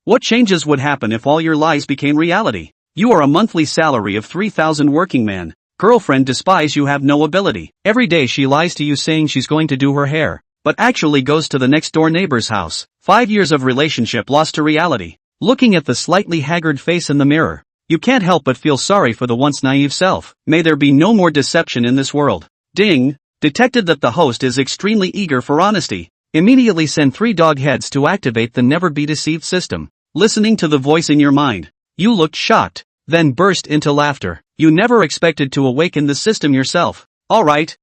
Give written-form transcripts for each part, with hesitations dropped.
What changes would happen if all your lies became reality? You are a monthly salary of 3,000 working man. Girlfriend despise you have no ability. Every day she lies to you saying she's going to do her hair, but actually goes to the next door neighbor's house. 5 years of relationship lost to reality. Looking at the slightly haggard face in the mirror, you can't help but feel sorry for the once naive self. May there be no more deception in this world. Ding! Detected that the host is extremely eager for honesty. Immediately send 3 dog heads to activate the never be deceived system. Listening to the voice in your mind, you looked shocked, then burst into laughter. You never expected to awaken the system yourself. Alright,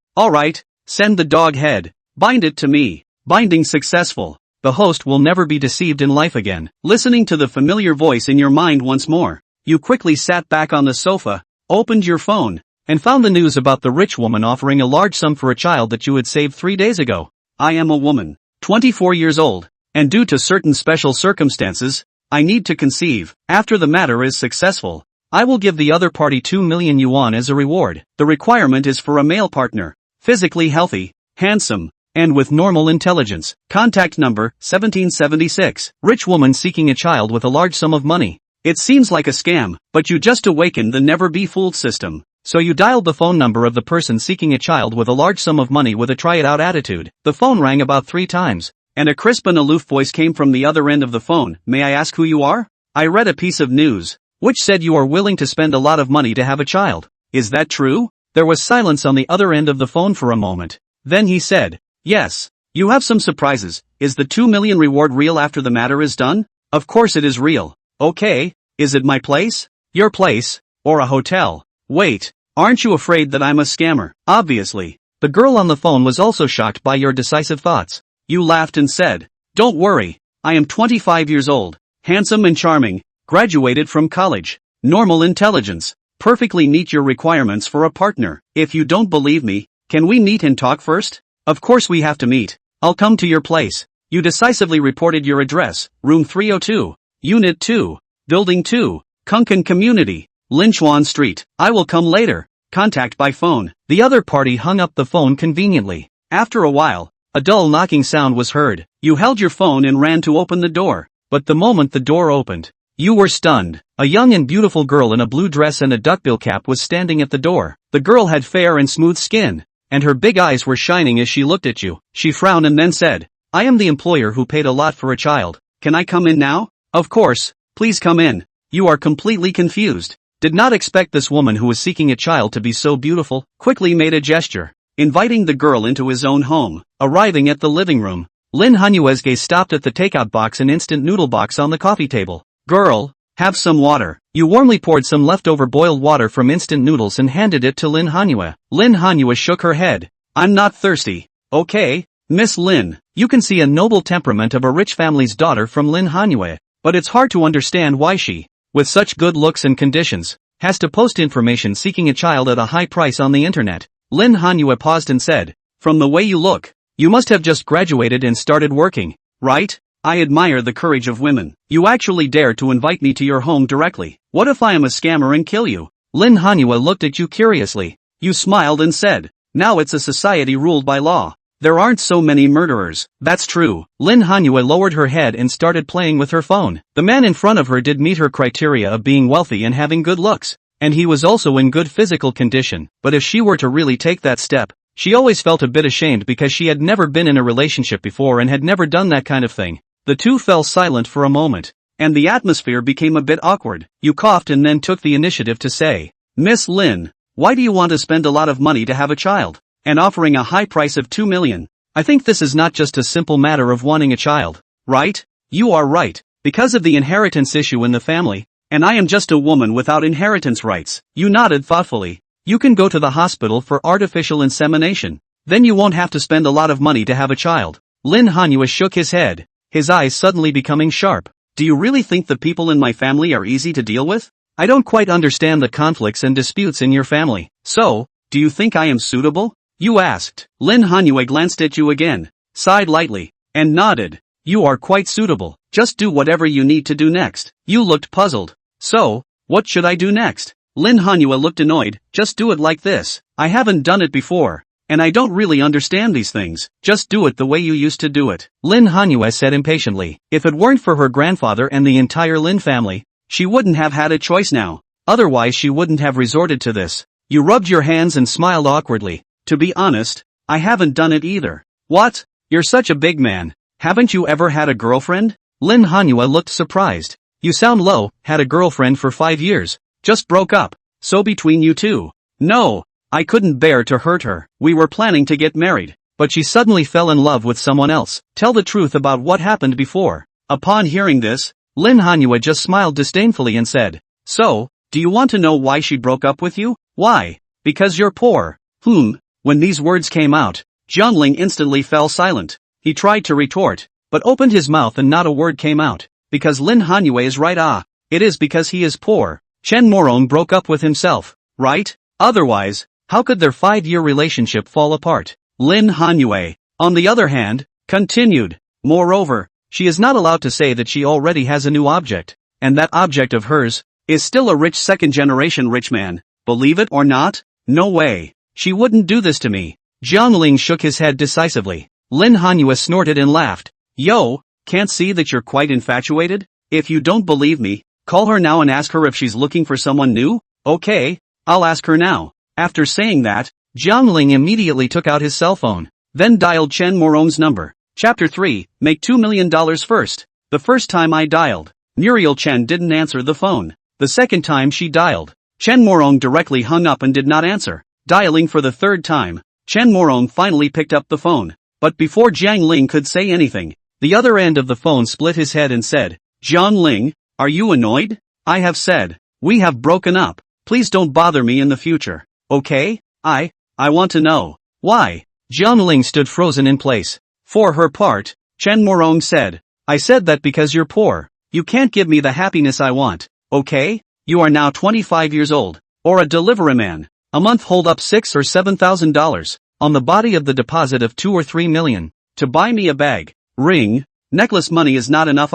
send the dog head. Bind it to me. Binding successful. The host will never be deceived in life again. Listening to the familiar voice in your mind once more, you quickly sat back on the sofa, opened your phone, and found the news about the rich woman offering a large sum for a child that you had saved 3 days ago. I am a woman, 24 years old, and due to certain special circumstances, I need to conceive. After the matter is successful, I will give the other party 2 million yuan as a reward. The requirement is for a male partner, physically healthy, handsome, and with normal intelligence. Contact number 1776. Rich woman seeking a child with a large sum of money. It seems like a scam, but you just awakened the never be fooled system. So you dialed the phone number of the person seeking a child with a large sum of money with a try it out attitude. The phone rang about 3 times, and a crisp and aloof voice came from the other end of the phone. May I ask who you are? I read a piece of news, which said you are willing to spend a lot of money to have a child. Is that true? There was silence on the other end of the phone for a moment. Then he said, yes. You have some surprises. Is the 2 million reward real after the matter is done? Of course it is real. Okay, is it my place? Your place? Or a hotel? Wait, aren't you afraid that I'm a scammer? Obviously. The girl on the phone was also shocked by your decisive thoughts. You laughed and said, don't worry, I am 25 years old, handsome and charming, graduated from college, normal intelligence, perfectly meet your requirements for a partner. If you don't believe me, can we meet and talk first? Of course we have to meet. I'll come to your place. You decisively reported your address, room 302, unit 2, building 2, Kunkan Community, Linchuan Street. I will come later. Contact by phone. The other party hung up the phone conveniently. After a while, a dull knocking sound was heard. You held your phone and ran to open the door. But the moment the door opened, you were stunned. A young and beautiful girl in a blue dress and a duckbill cap was standing at the door. The girl had fair and smooth skin, and her big eyes were shining as she looked at you. She frowned and then said, I am the employer who paid a lot for a child. Can I come in now? Of course, please come in. You are completely confused. Did not expect this woman who was seeking a child to be so beautiful. Quickly made a gesture, inviting the girl into his own home. Arriving at the living room, Lin Hanuezge stopped at the takeout box and instant noodle box on the coffee table. Girl, have some water. You warmly poured some leftover boiled water from instant noodles and handed it to Lin Hanue. Lin Hanue shook her head. I'm not thirsty. Okay, Miss Lin, you can see a noble temperament of a rich family's daughter from Lin Hanue, but it's hard to understand why she, with such good looks and conditions, has to post information seeking a child at a high price on the internet. Lin Hanue paused and said, from the way you look, you must have just graduated and started working, right? I admire the courage of women. You actually dare to invite me to your home directly. What if I am a scammer and kill you? Lin Hanue looked at you curiously. You smiled and said, now it's a society ruled by law. There aren't so many murderers. That's true. Lin Hanue lowered her head and started playing with her phone. The man in front of her did meet her criteria of being wealthy and having good looks, and he was also in good physical condition. But if she were to really take that step, she always felt a bit ashamed because she had never been in a relationship before and had never done that kind of thing. The two fell silent for a moment, and the atmosphere became a bit awkward. You coughed and then took the initiative to say, Miss Lin, why do you want to spend a lot of money to have a child, and offering a high price of 2 million? I think this is not just a simple matter of wanting a child, right? You are right, because of the inheritance issue in the family, and I am just a woman without inheritance rights. You nodded thoughtfully. You can go to the hospital for artificial insemination. Then you won't have to spend a lot of money to have a child. Lin Hanue shook his head, his eyes suddenly becoming sharp. Do you really think the people in my family are easy to deal with? I don't quite understand the conflicts and disputes in your family. So, do you think I am suitable? You asked. Lin Hanue glanced at you again, sighed lightly, and nodded. You are quite suitable. Just do whatever you need to do next. You looked puzzled. So, what should I do next? Lin Hanue looked annoyed. Just do it like this. I haven't done it before. and I don't really understand these things. Just do it the way you used to do it. Lin Hanyue said impatiently. If it weren't for her grandfather and the entire Lin family, she wouldn't have had a choice now. Otherwise she wouldn't have resorted to this. You rubbed your hands and smiled awkwardly. To be honest, I haven't done it either. What? You're such a big man. Haven't you ever had a girlfriend? Lin Hanyue looked surprised. You sound low. Had a girlfriend for 5 years. Just broke up. So between you two? No. I couldn't bear to hurt her. We were planning to get married, but she suddenly fell in love with someone else. Tell the truth about what happened before. Upon hearing this, Lin Hanyue just smiled disdainfully and said, So, do you want to know why she broke up with you? Why? Because you're poor. When these words came out, Jiangling instantly fell silent. He tried to retort, but opened his mouth and not a word came out. Because Lin Hanyue is right. It is because he is poor. Chen Morong broke up with himself, right? Otherwise, how could their 5-year relationship fall apart? Lin Hanyue, on the other hand, continued. Moreover, she is not allowed to say that she already has a new object, and that object of hers is still a rich second-generation rich man. Believe it or not? No way. She wouldn't do this to me. Jiangling shook his head decisively. Lin Hanyue snorted and laughed. Yo, can't see that you're quite infatuated? If you don't believe me, call her now and ask her if she's looking for someone new? Okay, I'll ask her now. After saying that, Jiangling immediately took out his cell phone, then dialed Chen Morong's number. Chapter 3, Make $2 million first. The first time I dialed, Muriel Chen didn't answer the phone. The second time she dialed, Chen Morong directly hung up and did not answer. Dialing for the third time, Chen Morong finally picked up the phone. But before Jiang Ling could say anything, the other end of the phone split his head and said, Jiang Ling, are you annoyed? I have said, we have broken up. Please don't bother me in the future. Okay? I want to know. Why? Jiang Ling stood frozen in place. For her part, Chen Morong said, I said that because you're poor. You can't give me the happiness I want. Okay? You are now 25 years old. Or a delivery man. A month hold up $6,000 or $7,000. On the body of the deposit of 2 or 3 million. To buy me a bag, ring, necklace money is not enough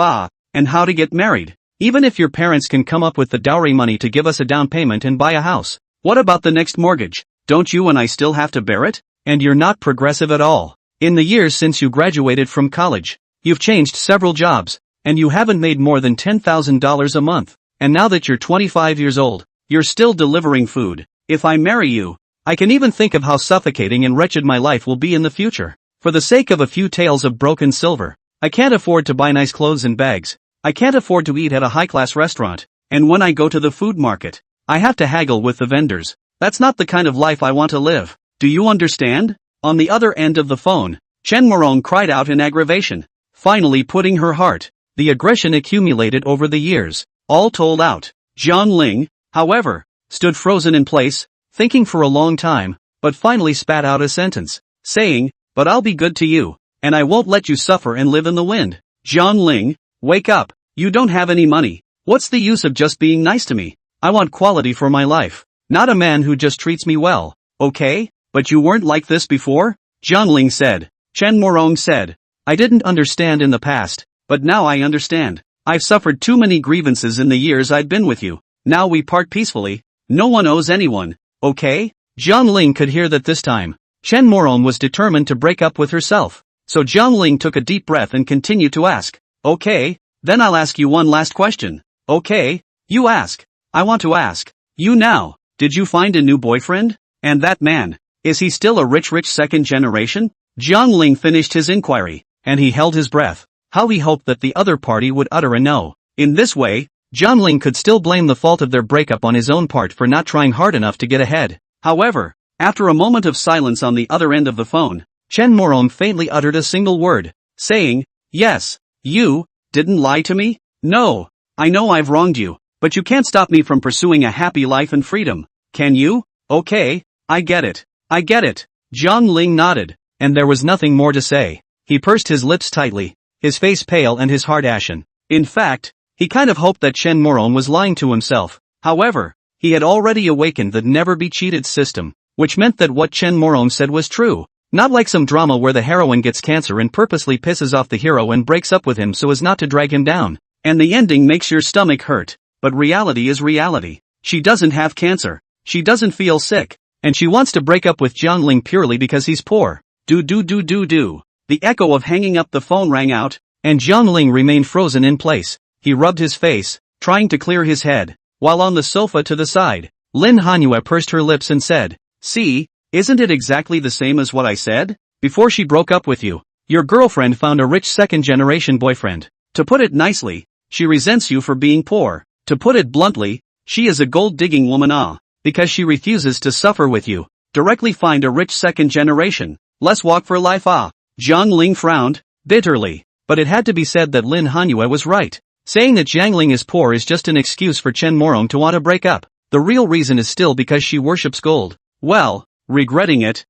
and how to get married. Even if your parents can come up with the dowry money to give us a down payment and buy a house. What about the next mortgage? Don't you and I still have to bear it? And you're not progressive at all. In the years since you graduated from college, you've changed several jobs, and you haven't made more than $10,000 a month. And now that you're 25 years old, you're still delivering food. If I marry you, I can even think of how suffocating and wretched my life will be in the future. For the sake of a few tales of broken silver, I can't afford to buy nice clothes and bags. I can't afford to eat at a high-class restaurant. And when I go to the food market, I have to haggle with the vendors. That's not the kind of life I want to live. Do you understand? On the other end of the phone, Chen Morong cried out in aggravation, finally putting her heart. The aggression accumulated over the years, all told out. Jiang Ling, however, stood frozen in place, thinking for a long time, but finally spat out a sentence, saying, but I'll be good to you, and I won't let you suffer and live in the wind. Jiang Ling, wake up. You don't have any money. What's the use of just being nice to me? I want quality for my life, not a man who just treats me well. Okay? But you weren't like this before? Jiang Ling said. Chen Morong said, I didn't understand in the past, but now I understand. I've suffered too many grievances in the years I've been with you. Now we part peacefully. No one owes anyone. Okay? Jiang Ling could hear that this time, Chen Morong was determined to break up with herself. So Jiang Ling took a deep breath and continued to ask. Okay, then I'll ask you one last question. Okay, you ask. I want to ask you now, did you find a new boyfriend? And that man, is he still a rich second generation? Jiang Ling finished his inquiry, and he held his breath. How he hoped that the other party would utter a no. In this way, Jiang Ling could still blame the fault of their breakup on his own part for not trying hard enough to get ahead. However, after a moment of silence on the other end of the phone, Chen Morong faintly uttered a single word, saying, yes, you didn't lie to me? No, I know I've wronged you, but you can't stop me from pursuing a happy life and freedom, can you? Okay, I get it. I get it. Jiang Ling nodded, and there was nothing more to say. He pursed his lips tightly, his face pale and his heart ashen. In fact, he kind of hoped that Chen Morong was lying to himself. However, he had already awakened the never-be-cheated system, which meant that what Chen Morong said was true. Not like some drama where the heroine gets cancer and purposely pisses off the hero and breaks up with him so as not to drag him down. And the ending makes your stomach hurt. But reality is reality. She doesn't have cancer. She doesn't feel sick. and she wants to break up with Jiangling purely because he's poor. Do. The echo of hanging up the phone rang out, and Jiangling remained frozen in place. He rubbed his face, trying to clear his head, while on the sofa to the side. Lin Hanyue pursed her lips and said, "See, isn't it exactly the same as what I said? Before she broke up with you, your girlfriend found a rich second-generation boyfriend. To put it nicely, she resents you for being poor. To put it bluntly, she is a gold-digging woman because she refuses to suffer with you. Directly find a rich second generation. Let's walk for life Jiang Ling frowned, bitterly, but it had to be said that Lin Hanyue was right. Saying that Jiang Ling is poor is just an excuse for Chen Morong to want to break up. The real reason is still because she worships gold. Well, regretting it,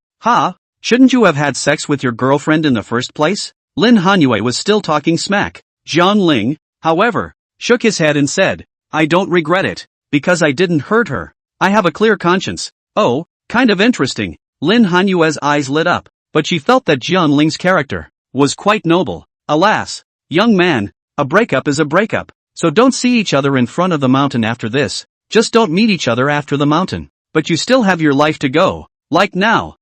shouldn't you have had sex with your girlfriend in the first place? Lin Hanyue was still talking smack. Jiang Ling, however, shook his head and said, I don't regret it, because I didn't hurt her. I have a clear conscience. Oh, kind of interesting. Lin Hanyue's eyes lit up, but she felt that Jiang Ling's character was quite noble. Alas, young man, a breakup is a breakup, so don't see each other in front of the mountain after this. Just don't meet each other after the mountain. But you still have your life to go. Like now,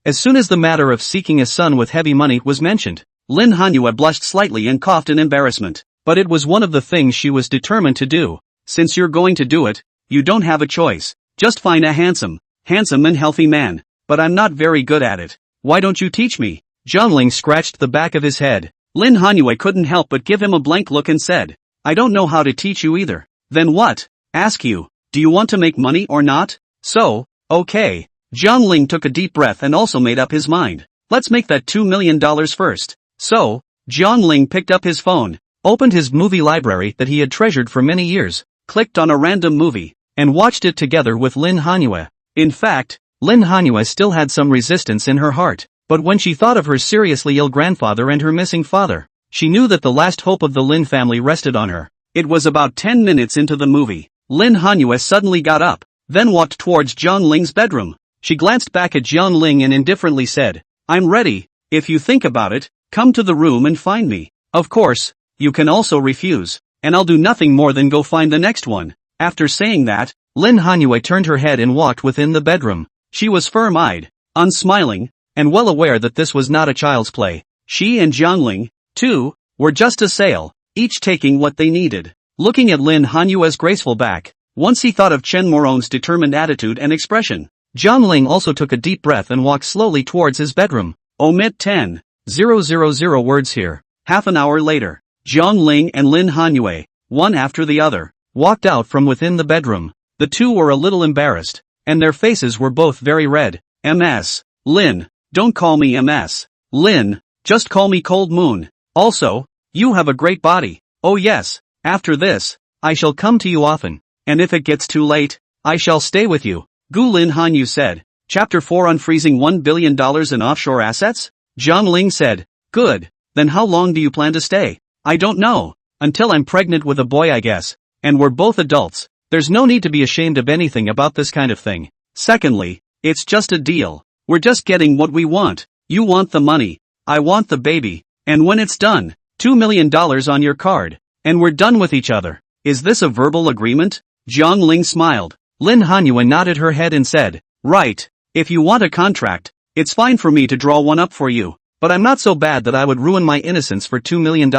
As soon as the matter of seeking a son with heavy money was mentioned, Lin Hanyue blushed slightly and coughed in embarrassment. But it was one of the things she was determined to do. Since you're going to do it, you don't have a choice. Just find a handsome and healthy man. But I'm not very good at it. Why don't you teach me? Jiangling scratched the back of his head. Lin Hanyue couldn't help but give him a blank look and said, I don't know how to teach you either. Then what? Ask you, do you want to make money or not? So, okay. Jiangling took a deep breath and also made up his mind. Let's make that $2 million first. So, Jiangling picked up his phone, opened his movie library that he had treasured for many years, clicked on a random movie, and watched it together with Lin Hanyue. In fact, Lin Hanyue still had some resistance in her heart, but when she thought of her seriously ill grandfather and her missing father, she knew that the last hope of the Lin family rested on her. It was about 10 minutes into the movie. Lin Hanyue suddenly got up, then walked towards Jiang Ling's bedroom. She glanced back at Jiang Ling and indifferently said, I'm ready. If you think about it, come to the room and find me. Of course, you can also refuse, and I'll do nothing more than go find the next one. After saying that, Lin Hanyue turned her head and walked within the bedroom. She was firm-eyed, unsmiling, and well aware that this was not a child's play. She and Jiang Ling, too, were just a sale, each taking what they needed. Looking at Lin Hanyue's graceful back, once he thought of Chen Morong's determined attitude and expression. Jiang Ling also took a deep breath and walked slowly towards his bedroom. Omit 10,000 words here. Half an hour later, Jiang Ling and Lin Hanyue, one after the other, walked out from within the bedroom. The two were a little embarrassed, and their faces were both very red. MS. Lin, don't call me MS. Lin, just call me Cold Moon. Also, you have a great body. Oh yes, after this, I shall come to you often, and if it gets too late, I shall stay with you. Gu Lin Hanyu said. Chapter 4 Unfreezing $1 billion in offshore assets? Jiang Ling said. Good, then how long do you plan to stay? I don't know. Until I'm pregnant with a boy I guess. And we're both adults. There's no need to be ashamed of anything about this kind of thing. Secondly, it's just a deal. We're just getting what we want. You want the money. I want the baby. And when it's done, $2 million on your card. And we're done with each other. Is this a verbal agreement? Jiang Ling smiled. Lin Hanyu nodded her head and said, right, if you want a contract, it's fine for me to draw one up for you, but I'm not so bad that I would ruin my innocence for $2 million,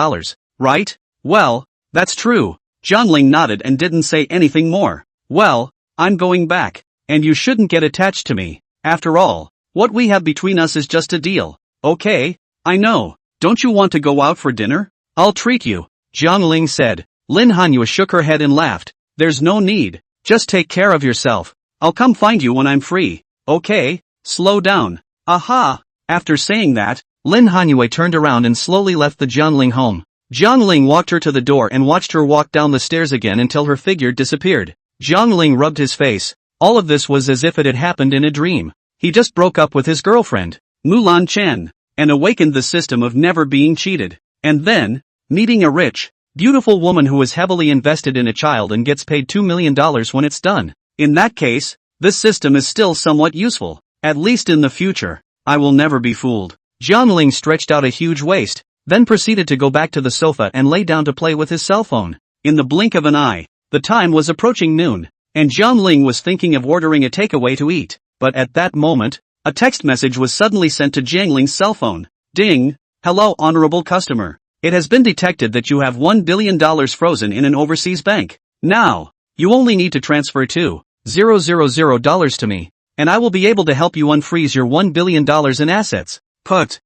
right? Well, that's true. Jiang Ling nodded and didn't say anything more. Well, I'm going back, and you shouldn't get attached to me. After all, what we have between us is just a deal. Okay, I know. Don't you want to go out for dinner? I'll treat you, Jiang Ling said. Lin Hanyu shook her head and laughed. There's no need. Just take care of yourself. I'll come find you when I'm free. Okay, slow down. Aha! After saying that, Lin Hanyu turned around and slowly left the Jiangling home. Jiangling walked her to the door and watched her walk down the stairs again until her figure disappeared. Jiangling rubbed his face. All of this was as if it had happened in a dream. He just broke up with his girlfriend, Mulan Chen, and awakened the system of never being cheated. And then, meeting a rich, beautiful woman who is heavily invested in a child and gets paid $2 million when it's done. In that case, this system is still somewhat useful, at least in the future. I will never be fooled. Jiangling stretched out a huge waist, then proceeded to go back to the sofa and lay down to play with his cell phone. In the blink of an eye, the time was approaching noon, and Jiang Ling was thinking of ordering a takeaway to eat. But at that moment, a text message was suddenly sent to Jiang Ling's cell phone. Ding! Hello, honorable customer. It has been detected that you have $1 billion frozen in an overseas bank. Now, you only need to transfer $2,000 to me, and I will be able to help you unfreeze your $1 billion in assets. Put.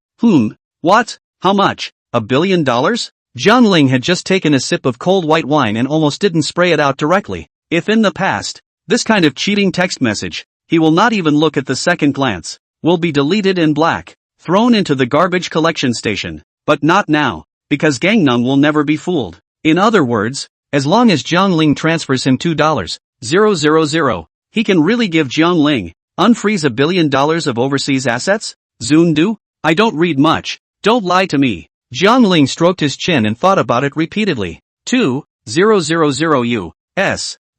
What? How much? $1 billion? Jiang Ling had just taken a sip of cold white wine and almost didn't spray it out directly. If in the past, this kind of cheating text message, he will not even look at the second glance, will be deleted in black, thrown into the garbage collection station. But not now, because Gangnam will never be fooled. In other words, as long as Jiang Ling transfers him $2,000, he can really give Jiang Ling, unfreeze $1 billion of overseas assets? Zundu? I don't read much, don't lie to me. Jiang Ling stroked his chin and thought about it repeatedly. $2,000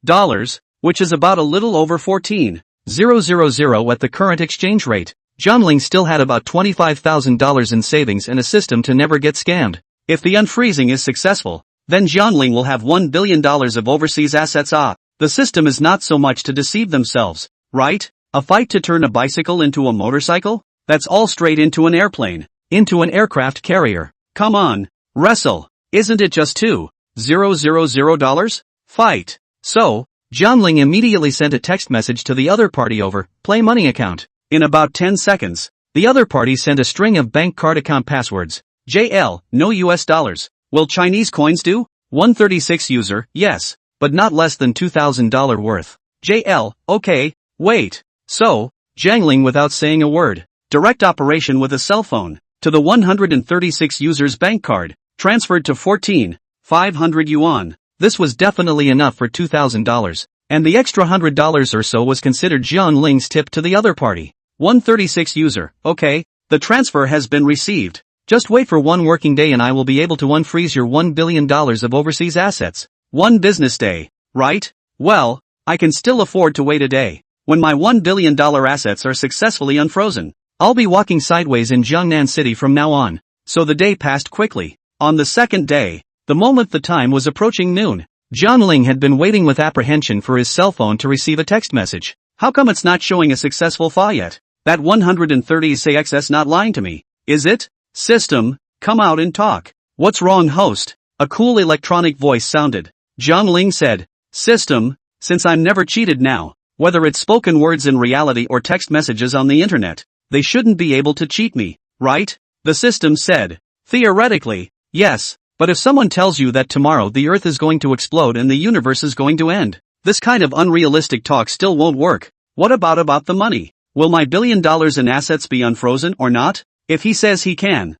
US, which is about a little over 14,000 at the current exchange rate. Jiang Ling still had about $25,000 in savings and a system to never get scammed. If the unfreezing is successful, then Jiang Ling will have $1 billion of overseas assets. The system is not so much to deceive themselves, right? A fight to turn a bicycle into a motorcycle? That's all straight into an airplane, into an aircraft carrier. Come on, wrestle. Isn't it just $2,000? Fight. So, Jiang Ling immediately sent a text message to the other party over Play Money account. In about 10 seconds, the other party sent a string of bank card account passwords. JL, no US dollars. Will Chinese coins do? 136 user, yes, but not less than $2,000 worth. JL, okay, wait. So, Jiang Ling without saying a word, direct operation with a cell phone, to the 136 users bank card, transferred to 14,500 yuan. This was definitely enough for $2,000, and the extra $100 or so was considered Jiang Ling's tip to the other party. 136 user, okay, the transfer has been received. Just wait for one working day and I will be able to unfreeze your $1 billion of overseas assets. One business day, right? Well, I can still afford to wait a day. When my $1 billion assets are successfully unfrozen, I'll be walking sideways in Jiangnan City from now on. So the day passed quickly. On the second day, the moment the time was approaching noon, Jiang Ling had been waiting with apprehension for his cell phone to receive a text message. How come it's not showing a successful FA yet? That 130 CXS not lying to me, is it? System, come out and talk. What's wrong, host? A cool electronic voice sounded. Jiang Ling said, System, since I'm never cheated now, whether it's spoken words in reality or text messages on the internet, they shouldn't be able to cheat me, right? The system said, theoretically, yes, but if someone tells you that tomorrow the earth is going to explode and the universe is going to end, this kind of unrealistic talk still won't work. What about the money? Will my $1 billion in assets be unfrozen or not? If he says he can.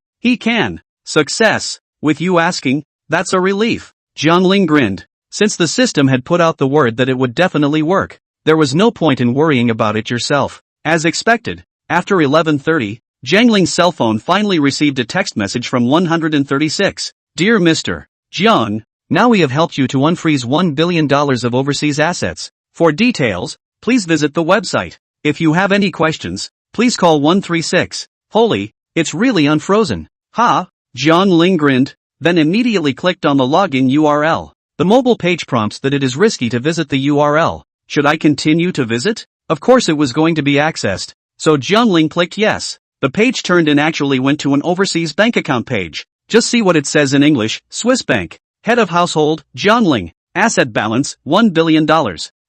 Success. With you asking, that's a relief. Jiang Ling grinned. Since the system had put out the word that it would definitely work, there was no point in worrying about it yourself. As expected, after 11:30, Jiang Ling's cell phone finally received a text message from 136. Dear Mr. Jiang, now we have helped you to unfreeze $1 billion of overseas assets. For details, please visit the website. If you have any questions, please call 136. Holy, it's really unfrozen. Ha! Jiang Ling grinned, then immediately clicked on the login URL. The mobile page prompts that it is risky to visit the URL. Should I continue to visit? Of course it was going to be accessed, so Jiang Ling clicked yes. The page turned and actually went to an overseas bank account page. Just see what it says in English. Swiss bank. Head of household, Jiang Ling. Asset balance, $1 billion.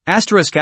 Asterisk.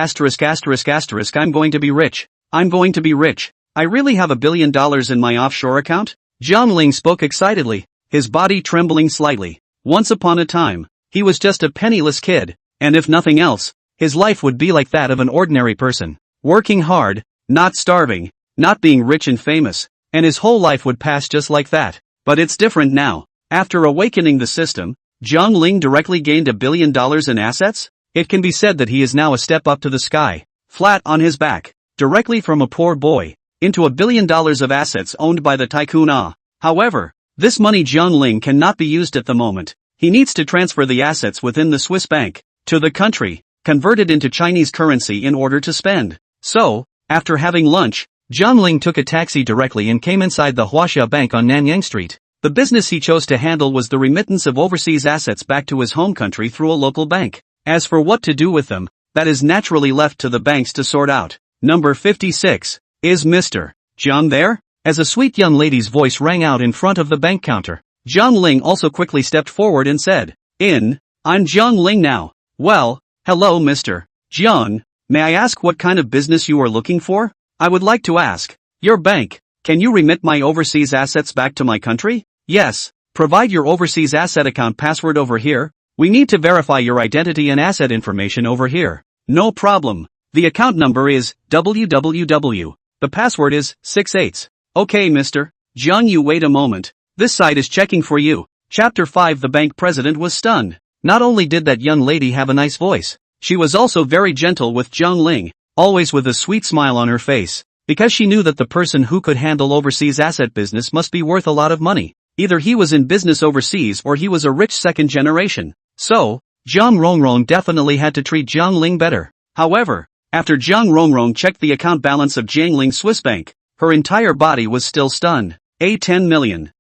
I'm going to be rich. I'm going to be rich. I really have $1 billion in my offshore account? Jiang Ling spoke excitedly, his body trembling slightly. Once upon a time, he was just a penniless kid, and if nothing else, his life would be like that of an ordinary person. Working hard, not starving, not being rich and famous, and his whole life would pass just like that. But it's different now. After awakening the system, Jiang Ling directly gained $1 billion in assets? It can be said that he is now a step up to the sky, flat on his back, directly from a poor boy, into $1 billion of assets owned by the tycoon. However, this money Jiang Ling cannot be used at the moment. He needs to transfer the assets within the Swiss bank to the country, convert it into Chinese currency in order to spend. So, after having lunch, Jiang Ling took a taxi directly and came inside the Huaxia Bank on Nanyang Street. The business he chose to handle was the remittance of overseas assets back to his home country through a local bank. As for what to do with them, that is naturally left to the banks to sort out. Number 56. Is Mr. John there? As a sweet young lady's voice rang out in front of the bank counter, Zhang Ling also quickly stepped forward and said, I'm Zhang Ling now. Well, hello Mr. Jiang. May I ask what kind of business you are looking for? I would like to ask. Your bank. Can you remit my overseas assets back to my country? Yes. Provide your overseas asset account password over here. We need to verify your identity and asset information over here. No problem. The account number is www. The password is 68. Okay Mr. Jiang, you wait a moment. This site is checking for you. Chapter 5. The bank president was stunned. Not only did that young lady have a nice voice, she was also very gentle with Zhang Ling, always with a sweet smile on her face, because she knew that the person who could handle overseas asset business must be worth a lot of money. Either he was in business overseas or he was a rich second generation. So, Zhang Rongrong definitely had to treat Zhang Ling better. However, after Zhang Rongrong checked the account balance of Jiang Ling Swiss Bank, her entire body was still stunned. 10 million,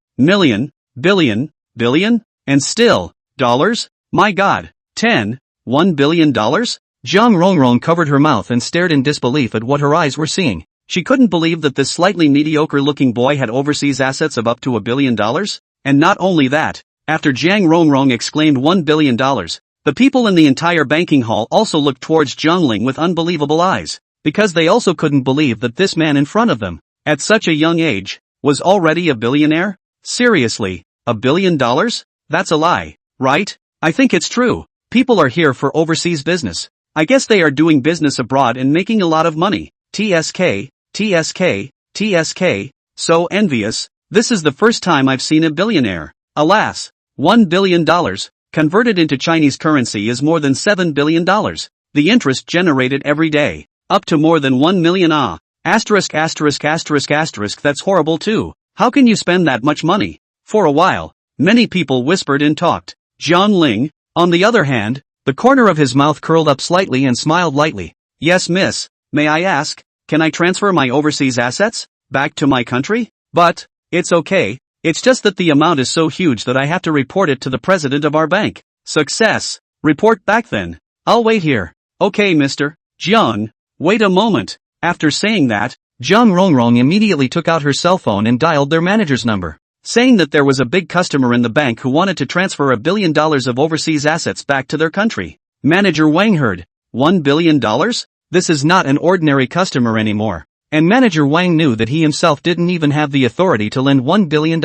billion, and still, dollars? My God, 1 billion dollars? Zhang Rongrong covered her mouth and stared in disbelief at what her eyes were seeing. She couldn't believe that this slightly mediocre-looking boy had overseas assets of up to $1 billion. And not only that, after Zhang Rongrong exclaimed $1 billion, the people in the entire banking hall also looked towards Zhang Ling with unbelievable eyes, because they also couldn't believe that this man in front of them, at such a young age, was already a billionaire? Seriously, $1 billion? That's a lie, right? I think it's true. People are here for overseas business. I guess they are doing business abroad and making a lot of money. TSK, so envious. This is the first time I've seen a billionaire. Alas, $1 billion, converted into Chinese currency is more than $7 billion. The interest generated every day, up to more than 1 million Asterisk, that's horrible too. How can you spend that much money? For a while, many people whispered and talked. Zhang Ling, on the other hand, the corner of his mouth curled up slightly and smiled lightly. Yes miss, may I ask, can I transfer my overseas assets back to my country? But, it's okay, it's just that the amount is so huge that I have to report it to the president of our bank. Success. Report back then. I'll wait here. Okay Mr. Jiang, wait a moment. After saying that, Zhang Rongrong immediately took out her cell phone and dialed their manager's number, saying that there was a big customer in the bank who wanted to transfer $1 billion of overseas assets back to their country. Manager Wang heard, $1 billion? This is not an ordinary customer anymore. And Manager Wang knew that he himself didn't even have the authority to lend $1 billion.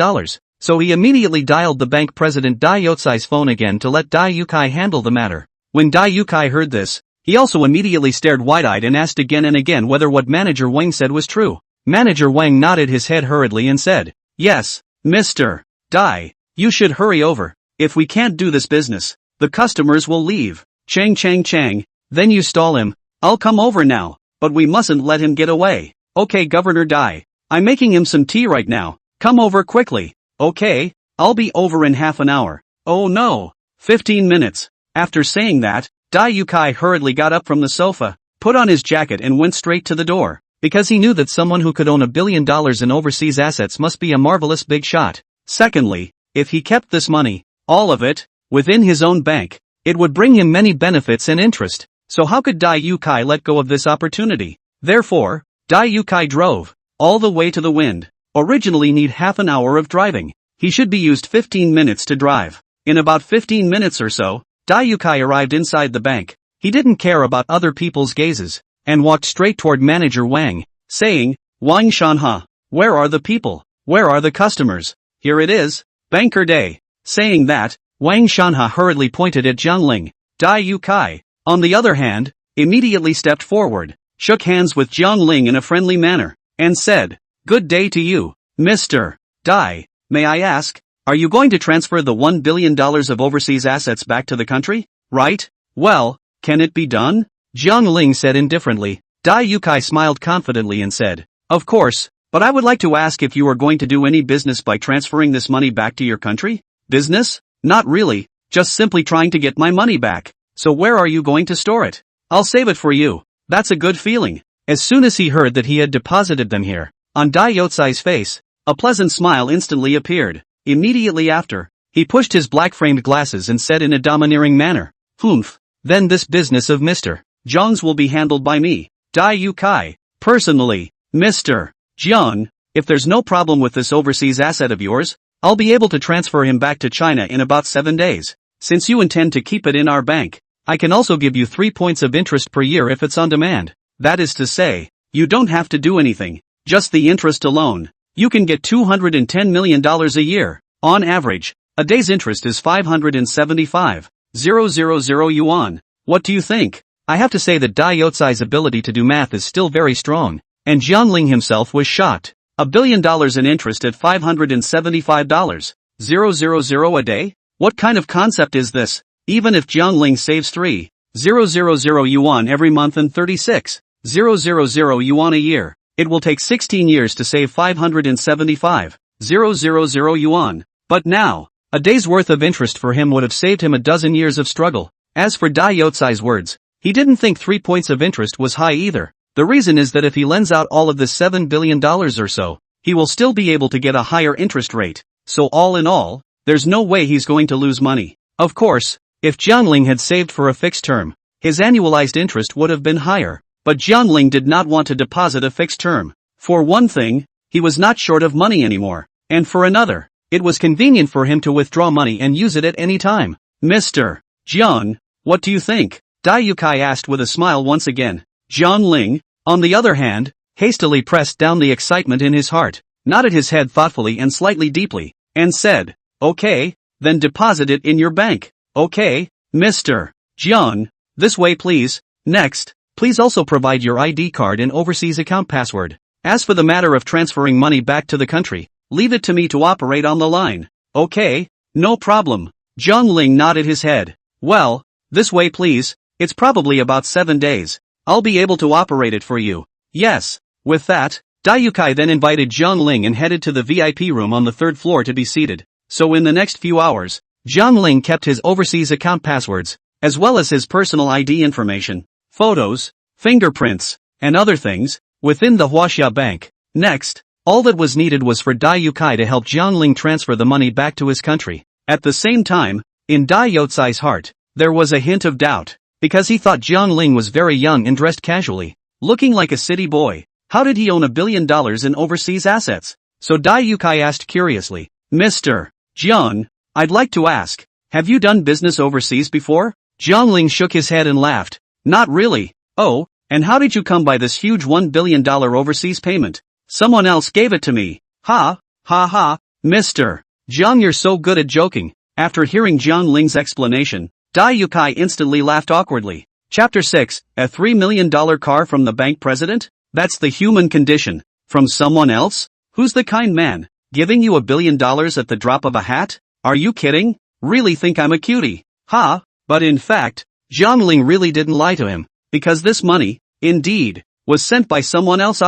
So he immediately dialed the bank president Dai Yotsai's phone again to let Dai Yukai handle the matter. When Dai Yukai heard this, he also immediately stared wide-eyed and asked again and again whether what Manager Wang said was true. Manager Wang nodded his head hurriedly and said, Yes, Mr. Dai, you should hurry over. If we can't do this business, the customers will leave. Chang, then you stall him. I'll come over now, but we mustn't let him get away. Okay Governor Dai, I'm making him some tea right now. Come over quickly. Okay, I'll be over in half an hour. Oh no, 15 minutes. After saying that, Dai Yukai hurriedly got up from the sofa, put on his jacket and went straight to the door, because he knew that someone who could own $1 billion in overseas assets must be a marvelous big shot. Secondly, if he kept this money, all of it, within his own bank, it would bring him many benefits and interest. So how could Dai Yukai let go of this opportunity? Therefore, Dai Yukai drove all the way to the wind. Originally need half an hour of driving. He should be used 15 minutes to drive. In about 15 minutes or so, Dai Yukai arrived inside the bank. He didn't care about other people's gazes, and walked straight toward Manager Wang, saying, Wang Shanha, where are the people? Where are the customers? Here it is, Banker Day. Saying that, Wang Shanha hurriedly pointed at Zhang Ling. Dai Yukai, on the other hand, immediately stepped forward, shook hands with Zhang Ling in a friendly manner, and said, Good day to you, Mr. Dai. May I ask, are you going to transfer the $1 billion of overseas assets back to the country? Right? Well, can it be done? Zhang Ling said indifferently. Dai Yukai smiled confidently and said, Of course, but I would like to ask if you are going to do any business by transferring this money back to your country? Business? Not really, just simply trying to get my money back. So where are you going to store it? I'll save it for you. That's a good feeling. As soon as he heard that he had deposited them here, on Dai Yotsai's face, a pleasant smile instantly appeared. Immediately after, he pushed his black-framed glasses and said in a domineering manner, Humph, then this business of Mr. Jiang's will be handled by me, Dai Yukai. Personally, Mr. Jiang, if there's no problem with this overseas asset of yours, I'll be able to transfer him back to China in about 7 days. Since you intend to keep it in our bank, I can also give you 3 points of interest per year if it's on demand. That is to say, you don't have to do anything, just the interest alone. You can get $210 million a year. On average, a day's interest is 575,000 yuan. What do you think? I have to say that Dai Yotsai's ability to do math is still very strong, and Jiangling himself was shocked. $1 billion in interest at $575,000 a day? What kind of concept is this? Even if Jiangling saves 3,000 yuan every month and 36,000 yuan a year, it will take 16 years to save 575,000 yuan. But now, a day's worth of interest for him would have saved him a dozen years of struggle. As for Dai Yotsai's words, he didn't think 3 points of interest was high either. The reason is that if he lends out all of the $7 billion or so, he will still be able to get a higher interest rate. So all in all, there's no way he's going to lose money. Of course, if Jiangling had saved for a fixed term, his annualized interest would have been higher. But Jiangling did not want to deposit a fixed term. For one thing, he was not short of money anymore. And for another, it was convenient for him to withdraw money and use it at any time. Mr. Jiang, what do you think? Dai Yukai asked with a smile once again. Jiangling, on the other hand, hastily pressed down the excitement in his heart, nodded his head thoughtfully and slightly deeply, and said, okay, then deposit it in your bank. Okay, Mr. Jiang, this way please. Next, please also provide your ID card and overseas account password. As for the matter of transferring money back to the country, leave it to me to operate on the line. Okay, no problem. Jiangling nodded his head. Well, this way please, it's probably about 7 days. I'll be able to operate it for you. Yes. With that, Dai Yukai then invited Jiangling and headed to the VIP room on the 3rd floor to be seated. So in the next few hours, Jiangling kept his overseas account passwords, as well as his personal ID information, photos, fingerprints, and other things, within the Huaxia Bank. Next, all that was needed was for Dai Yukai to help Jiangling transfer the money back to his country. At the same time, in Dai Yotsai's heart, there was a hint of doubt, because he thought Jiangling was very young and dressed casually, looking like a city boy. How did he own $1 billion in overseas assets? So Dai Yukai asked curiously, Mr. Jiang, I'd like to ask, have you done business overseas before? Jiangling shook his head and laughed. Not really. Oh, and how did you come by this huge $1 billion overseas payment? Someone else gave it to me. Ha, ha ha, Mr. Jiang, you're so good at joking. After hearing Jiangling's explanation, Dai Yukai instantly laughed awkwardly. Chapter 6, a $3 million car from the bank president? That's the human condition. From someone else? Who's the kind man, giving you $1 billion at the drop of a hat? Are you kidding? Really think I'm a cutie? Ha, but in fact, Jiangling really didn't lie to him, because this money, indeed, was sent by someone else.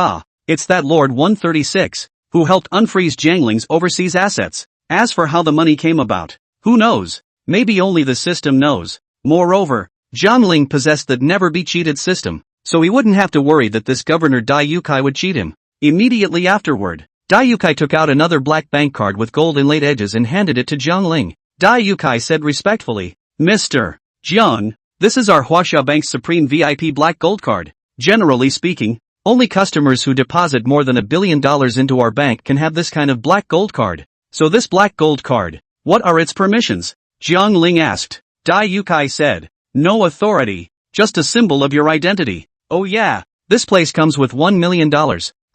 It's that Lord 136, who helped unfreeze Jiangling's overseas assets. As for how the money came about, who knows? Maybe only the system knows. Moreover, Jiangling possessed the never-be-cheated system, so he wouldn't have to worry that this Governor Dai Yukai would cheat him. Immediately afterward, Dai Yukai took out another black bank card with gold inlaid edges and handed it to Jiangling. Dai Yukai said respectfully, Mr. Jiang, this is our Huaxia Bank's Supreme VIP Black Gold Card. Generally speaking, only customers who deposit more than $1 billion into our bank can have this kind of Black Gold Card. So this Black Gold Card, what are its permissions? Jiangling asked. Dai Yukai said, no authority, just a symbol of your identity. Oh yeah, this place comes with $1 million,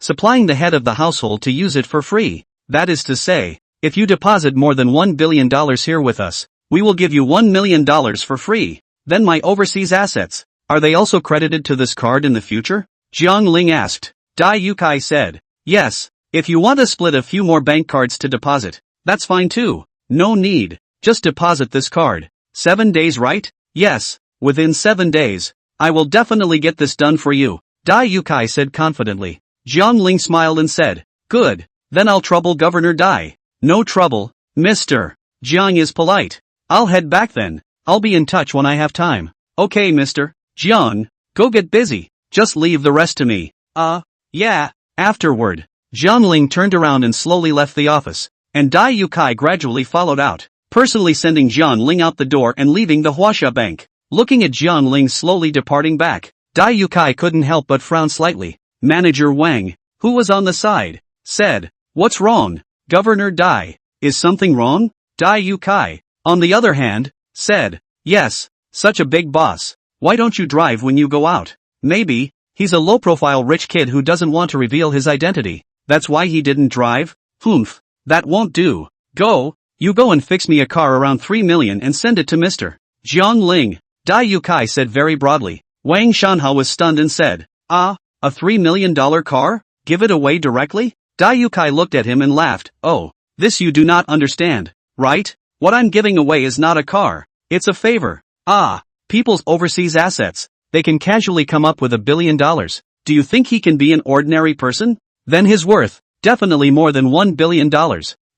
supplying the head of the household to use it for free. That is to say, if you deposit more than $1 billion here with us, we will give you $1 million for free. Then my overseas assets, are they also credited to this card in the future? Jiangling asked. Dai Yukai said, yes, if you want to split a few more bank cards to deposit, that's fine too. No need, just deposit this card. 7 days, right? Yes, within 7 days, I will definitely get this done for you, Dai Yukai said confidently. Jiangling smiled and said, good, then I'll trouble Governor Dai. No trouble, Mr. Jiang is polite. I'll head back then. I'll be in touch when I have time. Okay, Mr. Jiang, go get busy. Just leave the rest to me. Yeah. Afterward, Jiangling turned around and slowly left the office, and Dai Yukai gradually followed out, personally sending Jiangling out the door and leaving the Huaxia Bank. Looking at Jiangling slowly departing back, Dai Yukai couldn't help but frown slightly. Manager Wang, who was on the side, said, "What's wrong, Governor Dai? Is something wrong?" Dai Yukai, on the other hand, said, "Yes, such a big boss. Why don't you drive when you go out? Maybe, he's a low-profile rich kid who doesn't want to reveal his identity. That's why he didn't drive? Humph, that won't do. You go and fix me a car around 3 million and send it to Mr. Jiangling." Dai Yukai said very broadly. Wang Shanha was stunned and said, "Ah, a $3 million car? Give it away directly?" Dai Yukai looked at him and laughed. "Oh, this you do not understand, right? What I'm giving away is not a car. It's a favor. Ah, people's overseas assets. They can casually come up with $1 billion. Do you think he can be an ordinary person? Then his worth, definitely more than $1 billion.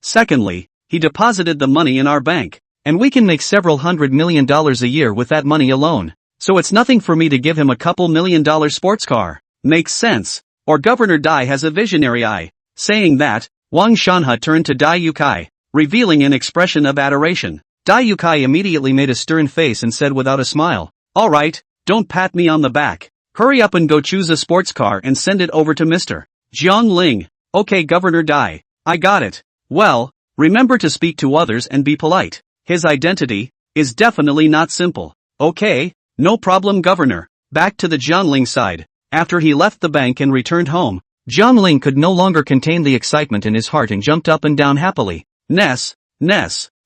Secondly, he deposited the money in our bank, and we can make several $100 million a year with that money alone. So it's nothing for me to give him a couple $1 million sports car. Makes sense. Or Governor Dai has a visionary eye." Saying that, Wang Shanha turned to Dai Yukai, revealing an expression of adoration. Dai Yukai immediately made a stern face and said without a smile, "All right, don't pat me on the back. Hurry up and go choose a sports car and send it over to Mr. Jiangling." "Okay, Governor Dai, I got it. Well, remember to speak to others and be polite. His identity is definitely not simple." "Okay, no problem, Governor." Back to the Jiangling side. After he left the bank and returned home, Jiangling could no longer contain the excitement in his heart and jumped up and down happily. Ness,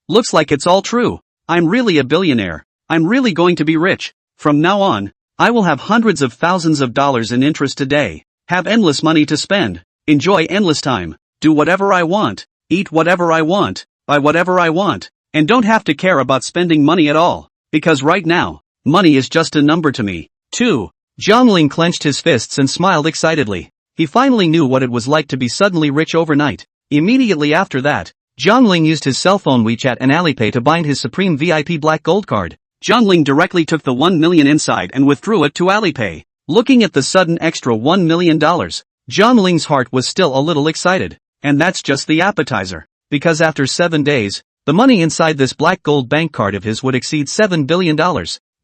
looks like it's all true. I'm really a billionaire. I'm really going to be rich. From now on, I will have hundreds of thousands of dollars in interest a day, have endless money to spend, enjoy endless time, do whatever I want, eat whatever I want, buy whatever I want, and don't have to care about spending money at all, because right now, money is just a number to me. 2. Jiangling clenched his fists and smiled excitedly. He finally knew what it was like to be suddenly rich overnight. Immediately after that, Jiangling used his cell phone WeChat and Alipay to bind his Supreme VIP Black Gold card. Jiangling directly took the 1 million inside and withdrew it to Alipay. Looking at the sudden extra $1 million, Jiangling's heart was still a little excited. And that's just the appetizer. Because after 7 days, the money inside this black gold bank card of his would exceed $7 billion.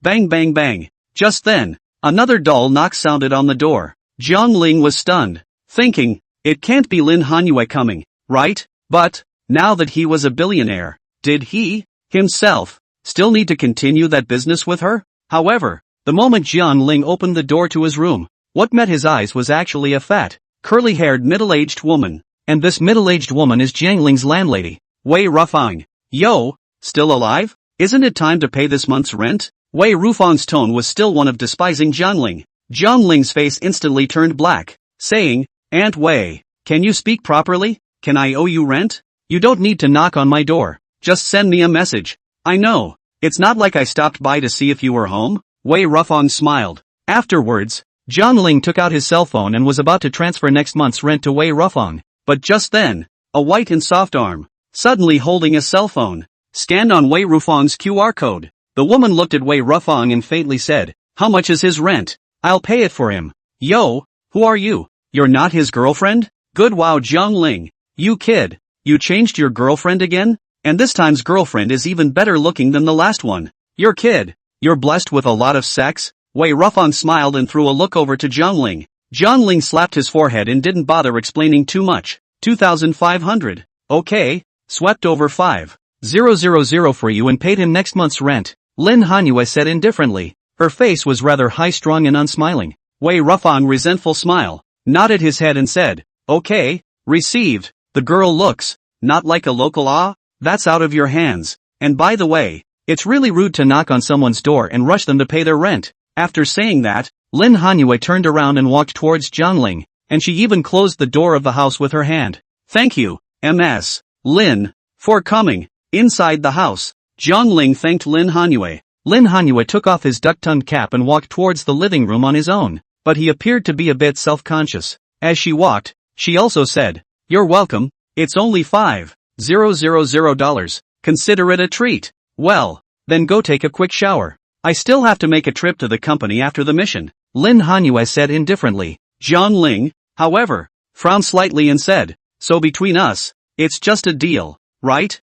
Bang bang bang. Just then, another dull knock sounded on the door. Jiangling was stunned, thinking, it can't be Lin Hanyue coming, right? But, now that he was a billionaire, did he, himself, still need to continue that business with her? However, the moment Jiangling opened the door to his room, what met his eyes was actually a fat, curly-haired middle-aged woman. And this middle-aged woman is Jiangling's landlady, Wei Rufang. "Yo, still alive? Isn't it time to pay this month's rent?" Wei Rufang's tone was still one of despising Jiangling. Jiangling's face instantly turned black, saying, "Aunt Wei, can you speak properly? Can I owe you rent? You don't need to knock on my door. Just send me a message. I know. It's not like I stopped by to see if you were home." Wei Rufang smiled. Afterwards, Jiangling took out his cell phone and was about to transfer next month's rent to Wei Rufang. But just then, a white and soft arm, suddenly holding a cell phone, scanned on Wei Rufang's QR code. The woman looked at Wei Rufang and faintly said, "How much is his rent? I'll pay it for him." "Yo, who are you? You're not his girlfriend?" "Good wow, Jiangling. You kid, you changed your girlfriend again? And this time's girlfriend is even better looking than the last one. You're blessed with a lot of sex?" Wei Rufang smiled and threw a look over to Jiangling. Jiangling slapped his forehead and didn't bother explaining too much. 2,500. Okay, swept over 5,000 for you and paid him next month's rent, Lin Hanyue said indifferently. Her face was rather high-strung and unsmiling. Wei Rufang resentful smile, nodded his head and said, "Okay, received. The girl looks, not like a local that's out of your hands. And by the way, it's really rude to knock on someone's door and rush them to pay their rent." After saying that, Lin Hanyue turned around and walked towards Jiangling, and she even closed the door of the house with her hand. "Thank you, Ms. Lin, for coming." Inside the house, Jiangling thanked Lin Hanyue. Lin Hanyue took off his duck-tongued cap and walked towards the living room on his own, but he appeared to be a bit self-conscious. As she walked, she also said, "You're welcome, it's only $5,000. Consider it a treat." "Well, then go take a quick shower. I still have to make a trip to the company after the mission," Lin Hanyue said indifferently. Jiangling, however, frowned slightly and said, "So between us, it's just a deal, right?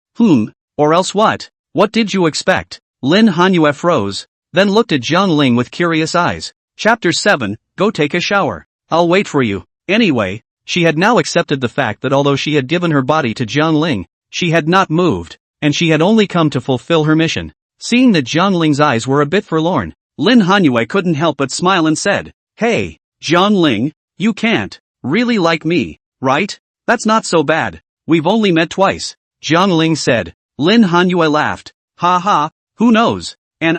Or else what? What did you expect?" Lin Hanyue froze, then looked at Jiangling with curious eyes. Chapter 7, Go take a shower. I'll wait for you. Anyway, she had now accepted the fact that although she had given her body to Jiang Ling, she had not moved, and she had only come to fulfill her mission. Seeing that Jiang Ling's eyes were a bit forlorn, Lin Hanyue couldn't help but smile and said, "Hey, Jiang Ling, you can't really like me, right? That's not so bad. We've only met twice." Jiang Ling said. Lin Hanyue laughed. "Ha ha, who knows? And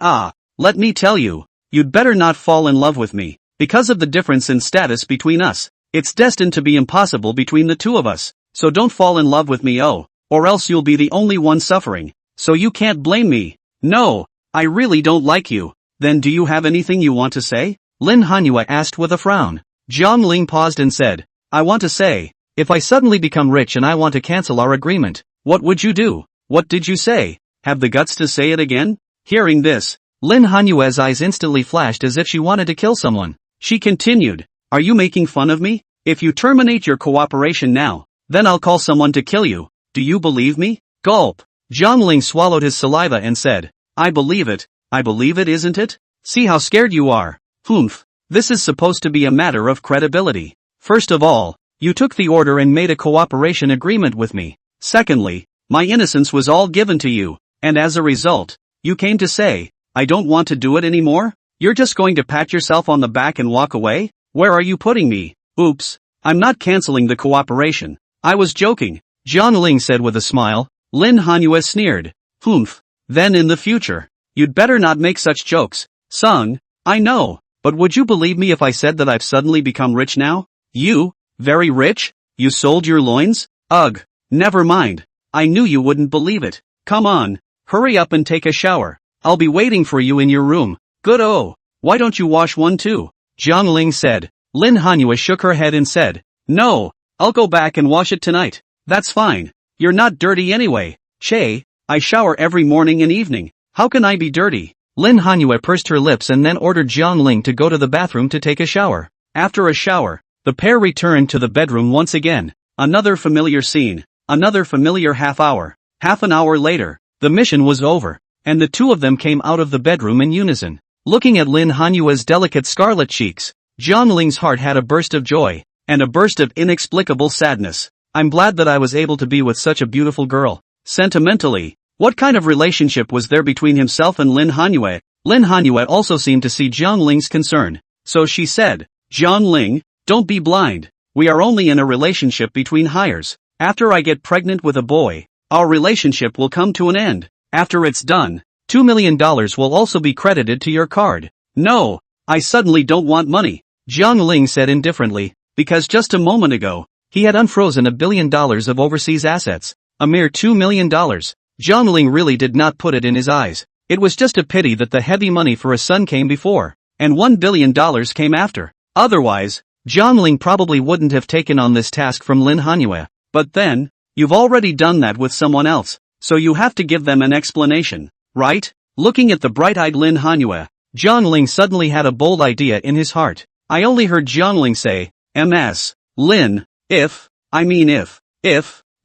let me tell you, you'd better not fall in love with me. Because of the difference in status between us, it's destined to be impossible between the two of us. So don't fall in love with me, or else you'll be the only one suffering. So you can't blame me." "No, I really don't like you." "Then do you have anything you want to say?" Lin Hanyue asked with a frown. Jiang Ling paused and said, "I want to say, if I suddenly become rich and I want to cancel our agreement, what would you do?" "What did you say? Have the guts to say it again?" Hearing this, Lin Hanyue's eyes instantly flashed as if she wanted to kill someone. She continued, "Are you making fun of me? If you terminate your cooperation now, then I'll call someone to kill you. Do you believe me?" Gulp. Jiang Ling swallowed his saliva and said, I believe it, isn't it? See how scared you are. Humph. This is supposed to be a matter of credibility. First of all, you took the order and made a cooperation agreement with me. Secondly, my innocence was all given to you, and as a result, you came to say, I don't want to do it anymore? You're just going to pat yourself on the back and walk away? Where are you putting me? Oops. I'm not canceling the cooperation. I was joking, Jiang Ling said with a smile. Lin Hanyue sneered. Humph. Then in the future, you'd better not make such jokes. Sung, I know, but would you believe me if I said that I've suddenly become rich now? You? Very rich? You sold your loins? Ugh. Never mind. I knew you wouldn't believe it. Come on. Hurry up and take a shower. I'll be waiting for you in your room. Good. Oh. Why don't you wash one too? Jiang Ling said. Lin Hanyue shook her head and said, No, I'll go back and wash it tonight. That's fine. You're not dirty anyway. Che, I shower every morning and evening. How can I be dirty? Lin Hanyue pursed her lips and then ordered Jiang Ling to go to the bathroom to take a shower. After a shower, the pair returned to the bedroom once again. Another familiar scene. Another familiar half hour. Half an hour later, the mission was over, and the two of them came out of the bedroom in unison. Looking at Lin Hanyue's delicate scarlet cheeks, Jiang Ling's heart had a burst of joy, and a burst of inexplicable sadness. I'm glad that I was able to be with such a beautiful girl. Sentimentally, what kind of relationship was there between himself and Lin Hanyue? Lin Hanyue also seemed to see Jiang Ling's concern, so she said, Jiang Ling, don't be blind. We are only in a relationship between hires. After I get pregnant with a boy, our relationship will come to an end. After it's done, $2 million will also be credited to your card. No, I suddenly don't want money, Jiang Ling said indifferently, because just a moment ago, he had unfrozen $1 billion of overseas assets. A mere $2 million. Jiang Ling really did not put it in his eyes. It was just a pity that the heavy money for a son came before, and $1 billion came after. Otherwise, Jiang Ling probably wouldn't have taken on this task from Lin Hanyue. But then, you've already done that with someone else, so you have to give them an explanation, right? Looking at the bright-eyed Lin Hanyue, Jiang Ling suddenly had a bold idea in his heart. I only heard Jiang Ling say, Ms. Lin, if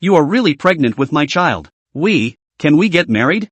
you are really pregnant with my child, can we get married?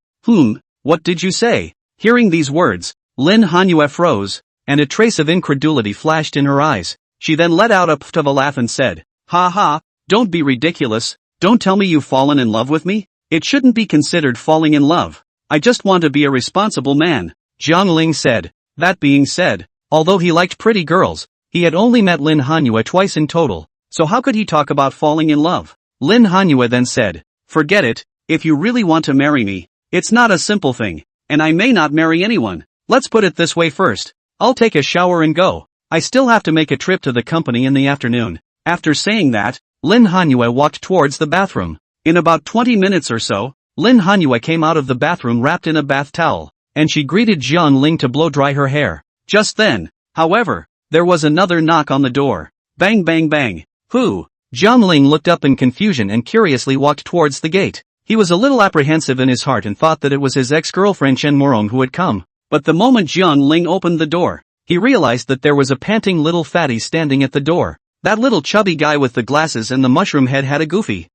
What did you say? Hearing these words, Lin Hanyue froze, and a trace of incredulity flashed in her eyes. She then let out a pft of a laugh and said, Ha ha, don't be ridiculous, don't tell me you've fallen in love with me? It shouldn't be considered falling in love. I just want to be a responsible man, Jiang Ling said. That being said, although he liked pretty girls, he had only met Lin Hanyue twice in total, so how could he talk about falling in love? Lin Hanyue then said, Forget it, if you really want to marry me, it's not a simple thing, and I may not marry anyone. Let's put it this way first. I'll take a shower and go. I still have to make a trip to the company in the afternoon. After saying that, Lin Hanyue walked towards the bathroom. In about 20 minutes or so, Lin Hanyue came out of the bathroom wrapped in a bath towel, and she greeted Jiang Ling to blow dry her hair. Just then, however, there was another knock on the door. Bang bang bang. Who? Jiang Ling looked up in confusion and curiously walked towards the gate. He was a little apprehensive in his heart and thought that it was his ex-girlfriend Chen Morong who had come. But the moment Jiang Ling opened the door, he realized that there was a panting little fatty standing at the door. That little chubby guy with the glasses and the mushroom head had a goofy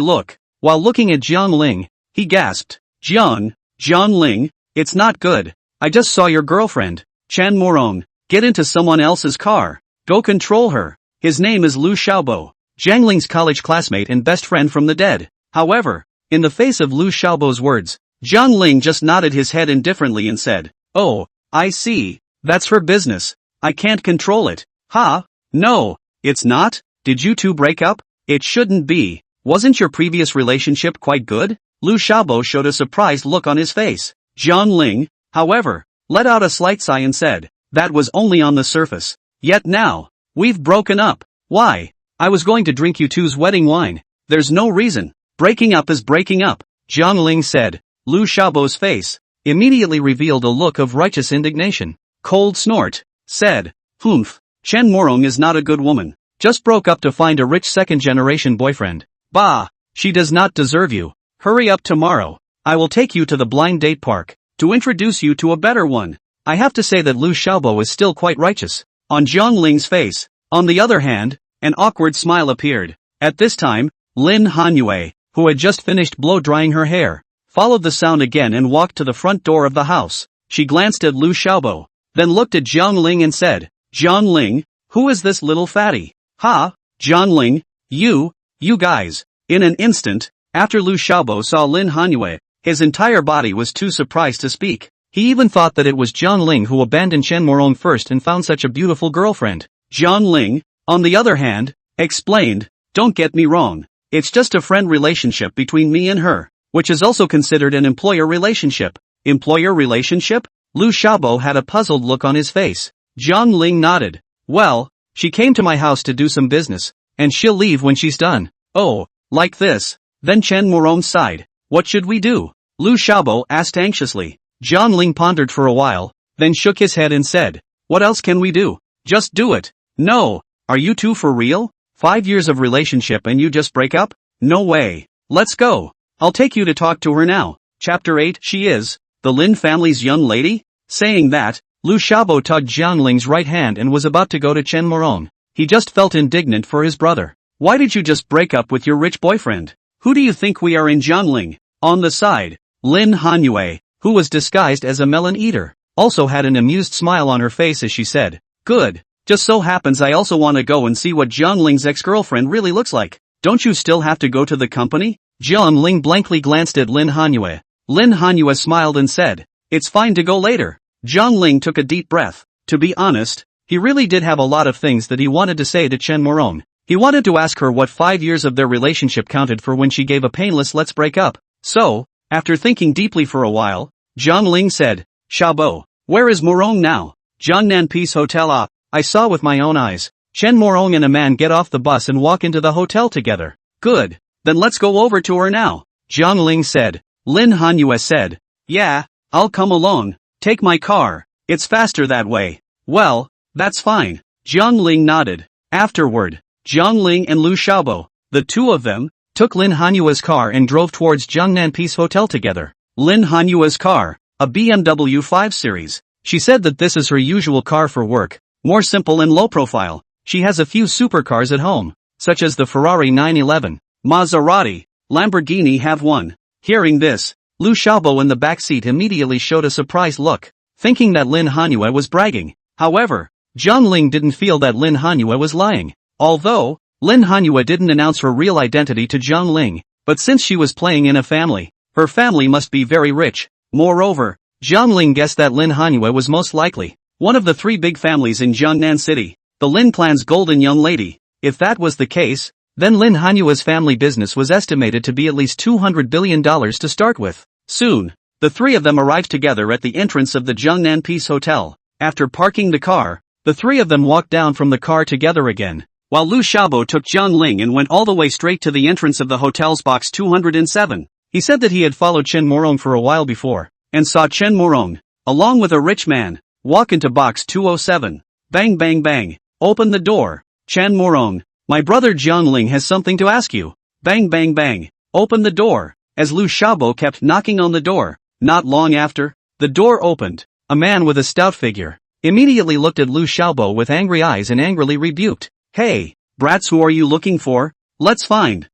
look. While looking at Jiang Ling, he gasped, Jiang Ling, it's not good. I just saw your girlfriend, Chen Morong, Get into someone else's car. Go control her. His name is Lu Xiaobo, Jiang Ling's college classmate and best friend from the dead. However, in the face of Lu Xiaobo's words, Jiang Ling just nodded his head indifferently and said, "Oh, I see. That's her business. I can't control it." "Ha? No, it's not. Did you two break up? It shouldn't be. Wasn't your previous relationship quite good?" Lu Xiaobo showed a surprised look on his face. Jiang Ling, however, let out a slight sigh and said, "That was only on the surface. Yet now, we've broken up. Why? I was going to drink you two's wedding wine. There's no reason. Breaking up is breaking up," Jiang Ling said. Lu Xiaobo's face immediately revealed a look of righteous indignation. Cold snort, said, "Humph, Chen Morong is not a good woman. Just broke up to find a rich second-generation boyfriend. Bah, she does not deserve you. Hurry up tomorrow. I will take you to the blind date park to introduce you to a better one." I have to say that Lu Xiaobo is still quite righteous. On Jiang Ling's face, on the other hand, an awkward smile appeared. At this time, Lin Hanyue, who had just finished blow-drying her hair, followed the sound again and walked to the front door of the house. She glanced at Lu Xiaobo, then looked at Jiang Ling and said, "Jiang Ling, who is this little fatty?" "Ha, Jiang Ling, you guys." In an instant, after Lu Xiaobo saw Lin Hanyue, his entire body was too surprised to speak. He even thought that it was Jiang Ling who abandoned Chen Morong first and found such a beautiful girlfriend. Jiang Ling, on the other hand, explained, "Don't get me wrong. It's just a friend relationship between me and her, which is also considered an employer relationship." Employer relationship? Lu Xiaobo had a puzzled look on his face. Jiang Ling nodded. "Well, she came to my house to do some business, and she'll leave when she's done." "Oh, like this." Then Chen Morong sighed. "What should we do?" Lu Xiaobo asked anxiously. Jiang Ling pondered for a while, then shook his head and said, "What else can we do? Just do it." "No, are you two for real? 5 years of relationship and you just break up? No way. Let's go. I'll take you to talk to her now." Chapter 8. She is the Lin family's young lady? Saying that, Lu Xiaobo tugged Jiang Ling's right hand and was about to go to Chen Morong. He just felt indignant for his brother. "Why did you just break up with your rich boyfriend? Who do you think we are in?" Jiang Ling, on the side, Lin Hanyue, who was disguised as a melon eater, also had an amused smile on her face as she said, "Good, just so happens I also want to go and see what Jiang Ling's ex-girlfriend really looks like." "Don't you still have to go to the company?" Jiang Ling blankly glanced at Lin Hanyue. Lin Hanyue smiled and said, "It's fine to go later." Jiang Ling took a deep breath. To be honest, he really did have a lot of things that he wanted to say to Chen Morong. He wanted to ask her what 5 years of their relationship counted for when she gave a painless "let's break up." So, after thinking deeply for a while, Jiang Ling said, "Xiaobo, where is Morong now?" "Jiangnan Peace Hotel." "Ah, I saw with my own eyes. Chen Morong and a man get off the bus and walk into the hotel together." "Good, then let's go over to her now," Jiang Ling said. Lin Hanyue said, "Yeah, I'll come along. Take my car. It's faster that way." "Well, that's fine." Jiang Ling nodded. Afterward, Jiang Ling and Lu Xiaobo, the two of them, took Lin Hanyue's car and drove towards Jiangnan Peace Hotel together. Lin Hanyue's car, a BMW 5 Series. She said that this is her usual car for work, more simple and low profile. She has a few supercars at home, such as the Ferrari 911, Maserati, Lamborghini have one. Hearing this, Lu Xiaobo in the back seat immediately showed a surprised look, thinking that Lin Hanyue was bragging. However, Jiang Ling didn't feel that Lin Hanyue was lying. Although, Lin Hanyue didn't announce her real identity to Jiang Ling, but since she was playing in a family, her family must be very rich. Moreover, Jiang Ling guessed that Lin Hanyue was most likely one of the 3 big families in Jiangnan City, the Lin clan's golden young lady. If that was the case, then Lin Hanyue's family business was estimated to be at least $200 billion to start with. Soon, the 3 of them arrived together at the entrance of the Jiangnan Peace Hotel. After parking the car, the 3 of them walked down from the car together again, while Lu Xiaobo took Jiang Ling and went all the way straight to the entrance of the hotel's box 207. He said that he had followed Chen Morong for a while before, and saw Chen Morong, along with a rich man, walk into box 207. Bang bang bang, open the door. Chen Morong, my brother Jiang Ling has something to ask you. Bang bang bang, open the door. As Lu Xiaobo kept knocking on the door, not long after, the door opened. A man with a stout figure immediately looked at Lu Xiaobo with angry eyes and angrily rebuked. "Hey, brats, who are you looking for? Let's find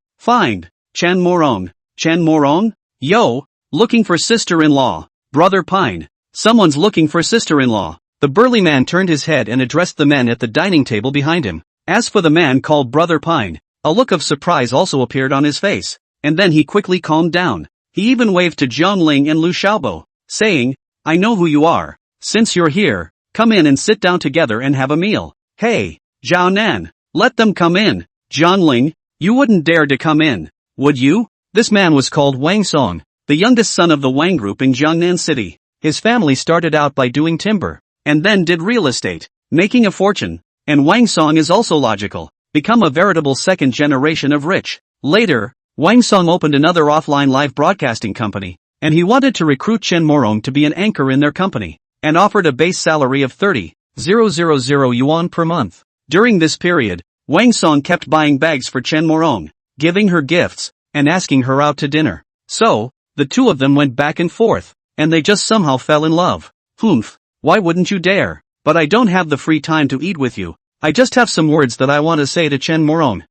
Chen Morong. Chen Morong? Yo, looking for sister-in-law. Brother Pine. Someone's looking for sister-in-law. The burly man turned his head and addressed the men at the dining table behind him. As for the man called Brother Pine, a look of surprise also appeared on his face, and then he quickly calmed down. He even waved to Jiang Ling and Lu Xiaobo, saying, I know who you are. Since you're here, come in and sit down together and have a meal. Hey, Zhao Nan, let them come in. Jiang Ling, you wouldn't dare to come in, would you? This man was called Wang Song, the youngest son of the Wang group in Jiangnan City. His family started out by doing timber, and then did real estate, making a fortune, and Wang Song is also logical, become a veritable second generation of rich. Later, Wang Song opened another offline live broadcasting company, and he wanted to recruit Chen Morong to be an anchor in their company, and offered a base salary of 30,000 yuan per month. During this period, Wang Song kept buying bags for Chen Morong, giving her gifts, and asking her out to dinner. So, the two of them went back and forth, and they just somehow fell in love. Humph, why wouldn't you dare? But I don't have the free time to eat with you. I just have some words that I want to say to Chen Morong.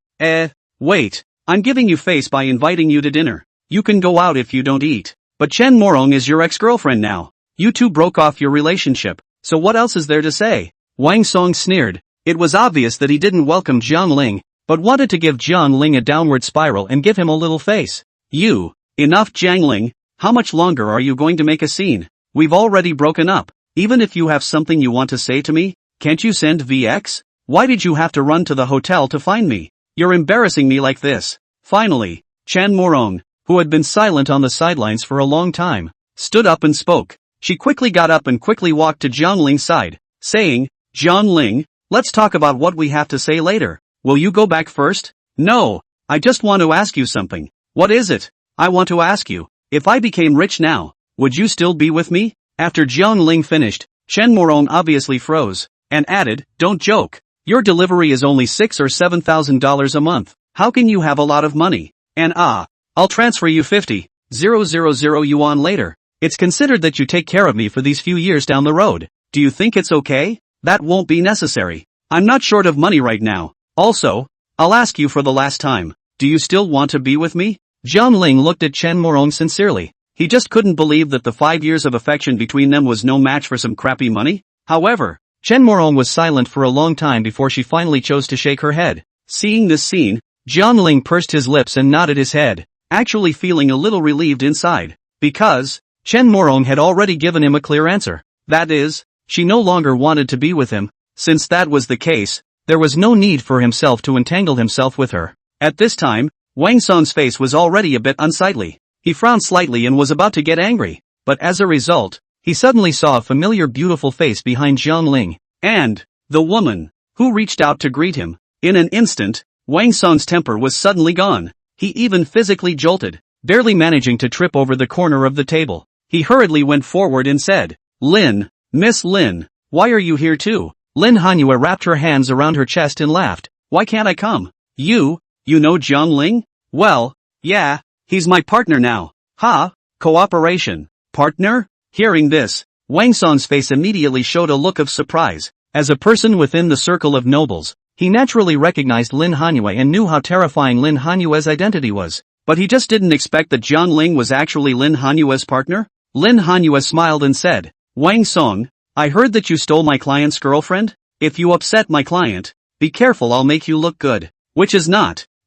Wait, I'm giving you face by inviting you to dinner. You can go out if you don't eat. But Chen Morong is your ex-girlfriend now. You two broke off your relationship, so what else is there to say? Wang Song sneered. It was obvious that he didn't welcome Jiang Ling, but wanted to give Jiang Ling a downward spiral and give him a little face. Enough Jiang Ling, how much longer are you going to make a scene? We've already broken up. Even if you have something you want to say to me, can't you send VX? Why did you have to run to the hotel to find me? You're embarrassing me like this. Finally, Chen Morong, who had been silent on the sidelines for a long time, stood up and spoke. She quickly got up and quickly walked to Jiang Ling's side, saying, Jiang Ling, let's talk about what we have to say later. Will you go back first? No, I just want to ask you something. What is it? I want to ask you, if I became rich now, would you still be with me? After Jiang Ling finished, Chen Morong obviously froze, and added, don't joke. Your delivery is only $6,000 or $7,000 a month. How can you have a lot of money? And I'll transfer you 50,000 yuan later. It's considered that you take care of me for these few years down the road. Do you think it's okay? That won't be necessary. I'm not short of money right now. Also, I'll ask you for the last time. Do you still want to be with me? Jiang Ling looked at Chen Morong sincerely. He just couldn't believe that the 5 years of affection between them was no match for some crappy money. However, Chen Morong was silent for a long time before she finally chose to shake her head. Seeing this scene, Jiang Ling pursed his lips and nodded his head, actually feeling a little relieved inside. Because Chen Morong had already given him a clear answer. That is, she no longer wanted to be with him. Since that was the case, there was no need for himself to entangle himself with her. At this time, Wang Song's face was already a bit unsightly. He frowned slightly and was about to get angry, but as a result, he suddenly saw a familiar beautiful face behind Jiang Ling, and the woman who reached out to greet him. In an instant, Wang Song's temper was suddenly gone. He even physically jolted, barely managing to trip over the corner of the table. He hurriedly went forward and said, Lin, Miss Lin, why are you here too? Lin Hanyue wrapped her hands around her chest and laughed. Why can't I come? You know Jiang Ling? Well, yeah, he's my partner now. Ha, cooperation. Partner? Hearing this, Wang Song's face immediately showed a look of surprise. As a person within the circle of nobles, he naturally recognized Lin Hanyue and knew how terrifying Lin Hanyue's identity was. But he just didn't expect that Jiang Ling was actually Lin Hanyue's partner. Lin Hanyue smiled and said, Wang Song, I heard that you stole my client's girlfriend. If you upset my client, be careful, I'll make you look good. Which is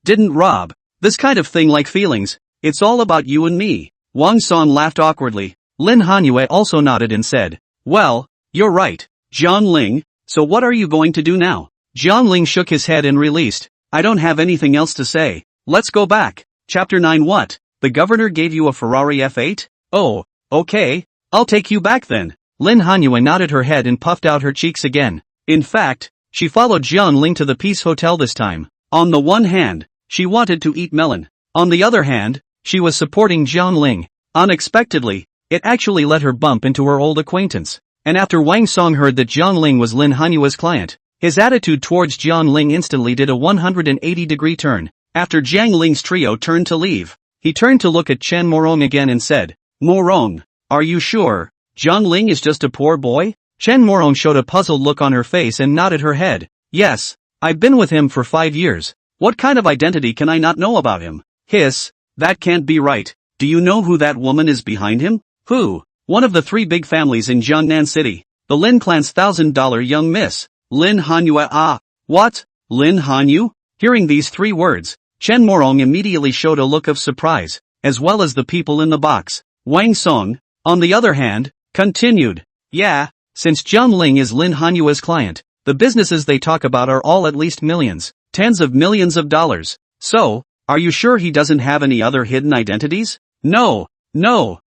didn't rob. This kind of thing like feelings. It's all about you and me. Wang Song laughed awkwardly. Lin Hanyue also nodded and said, well, you're right, Jiang Ling, so what are you going to do now? Jiang Ling shook his head and released, I don't have anything else to say. Let's go back. Chapter 9. What? The governor gave you a Ferrari F8? Oh, okay, I'll take you back then. Lin Hanyue nodded her head and puffed out her cheeks again. In fact, she followed Jiang Ling to the Peace Hotel this time. On the one hand, she wanted to eat melon. On the other hand, she was supporting Jiang Ling. Unexpectedly, it actually let her bump into her old acquaintance. And after Wang Song heard that Jiang Ling was Lin Hanyue's client, his attitude towards Jiang Ling instantly did a 180-degree turn. After Jiang Ling's trio turned to leave, he turned to look at Chen Morong again and said, Morong, are you sure? Jiang Ling is just a poor boy? Chen Morong showed a puzzled look on her face and nodded her head. Yes, I've been with him for 5 years. What kind of identity can I not know about him? Hiss, that can't be right. Do you know who that woman is behind him? Who? One of the 3 big families in Jiangnan City. The Lin clan's $1,000 young miss. Lin Hanyu. Ah. What? Lin Hanyu? Hearing these 3 words, Chen Morong immediately showed a look of surprise, as well as the people in the box. Wang Song, on the other hand, continued. Yeah, since Jiang Ling is Lin Hanyua's client, the businesses they talk about are all at least millions, tens of millions of dollars. So, are you sure he doesn't have any other hidden identities? No.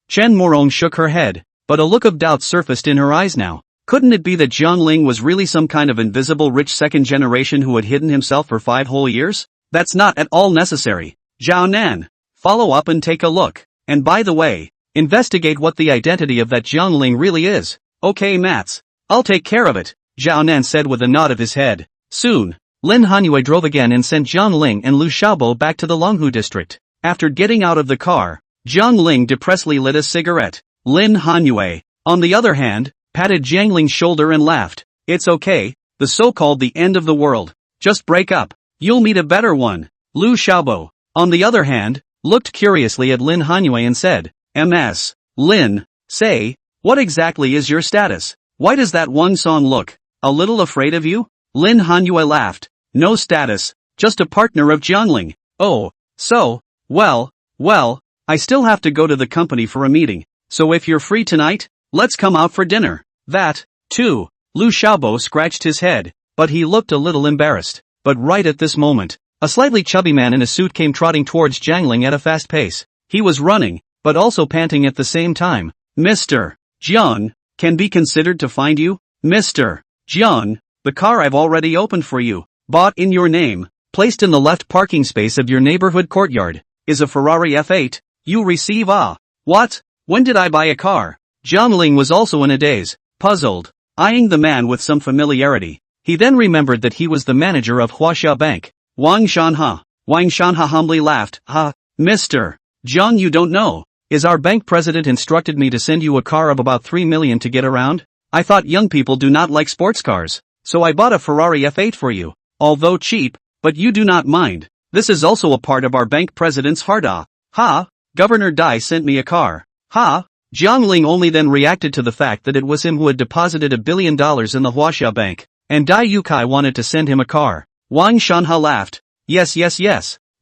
Chen Morong shook her head, but a look of doubt surfaced in her eyes now. Couldn't it be that Jiang Ling was really some kind of invisible rich second generation who had hidden himself for 5 whole years? That's not at all necessary. Zhao Nan, follow up and take a look. And by the way, investigate what the identity of that Jiang Ling really is. Okay Mats. I'll take care of it, Zhao Nan said with a nod of his head. Soon, Lin Hanyue drove again and sent Jiang Ling and Lu Xiaobo back to the Longhu district. After getting out of the car, Jiang Ling depressedly lit a cigarette. Lin Hanyue, on the other hand, patted Jiang Ling's shoulder and laughed. It's okay, the so-called the end of the world. Just break up. You'll meet a better one. Lu Xiaobo, on the other hand, looked curiously at Lin Hanyue and said, Ms. Lin, say, what exactly is your status? Why does that Wang Song look a little afraid of you? Lin Hanyue laughed. No status, just a partner of Jiang Ling. Oh, so, well, I still have to go to the company for a meeting, so if you're free tonight, let's come out for dinner. That, too. Lu Xiaobo scratched his head, but he looked a little embarrassed. But right at this moment, a slightly chubby man in a suit came trotting towards Jiang Ling at a fast pace. He was running, but also panting at the same time. Mr. Jiang, can be considered to find you? Mr. Jiang, the car I've already opened for you, bought in your name, placed in the left parking space of your neighborhood courtyard, is a Ferrari F8, you receive What? When did I buy a car? Jiang Ling was also in a daze, puzzled, eyeing the man with some familiarity. He then remembered that he was the manager of Huaxia Bank. Wang Shanha. Wang Shanha humbly laughed. Mr. Jiang, you don't know. Is our bank president instructed me to send you a car of about 3 million to get around? I thought young people do not like sports cars, so I bought a Ferrari F8 for you. Although cheap, but you do not mind. This is also a part of our bank president's heart. Governor Dai sent me a car. Jiang Ling only then reacted to the fact that it was him who had deposited $1 billion in the Huaxia Bank, and Dai Yukai wanted to send him a car. Wang Shanha laughed. Yes.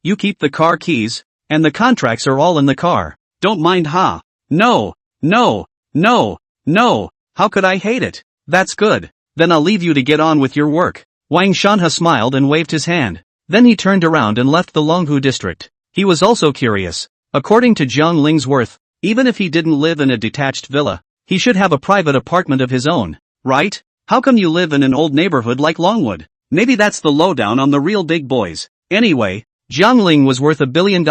You keep the car keys, and the contracts are all in the car. Don't mind. No. How could I hate it? That's good. Then I'll leave you to get on with your work. Wang Shanha smiled and waved his hand. Then he turned around and left the Longhu district. He was also curious. According to Jiang Ling's worth, even if he didn't live in a detached villa, he should have a private apartment of his own, right? How come you live in an old neighborhood like Longwood? Maybe that's the lowdown on the real big boys. Anyway, Jiang Ling was worth $1 billion,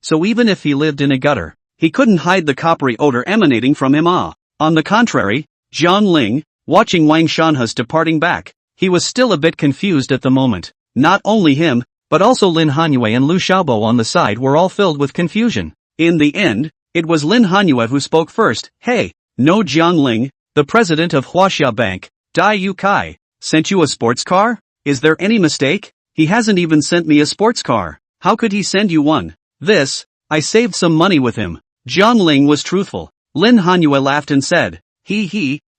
so even if he lived in a gutter, he couldn't hide the coppery odor emanating from him. On the contrary, Jiang Ling, watching Wang Shanha's departing back, he was still a bit confused at the moment. Not only him, but also Lin Hanyue and Lu Xiaobo on the side were all filled with confusion. In the end, it was Lin Hanyue who spoke first. Hey, no, Jiang Ling, the president of Huaxia Bank, Dai Yukai, sent you a sports car? Is there any mistake? He hasn't even sent me a sports car. How could he send you one? I saved some money with him. Jiang Ling was truthful. Lin Hanyue laughed and said,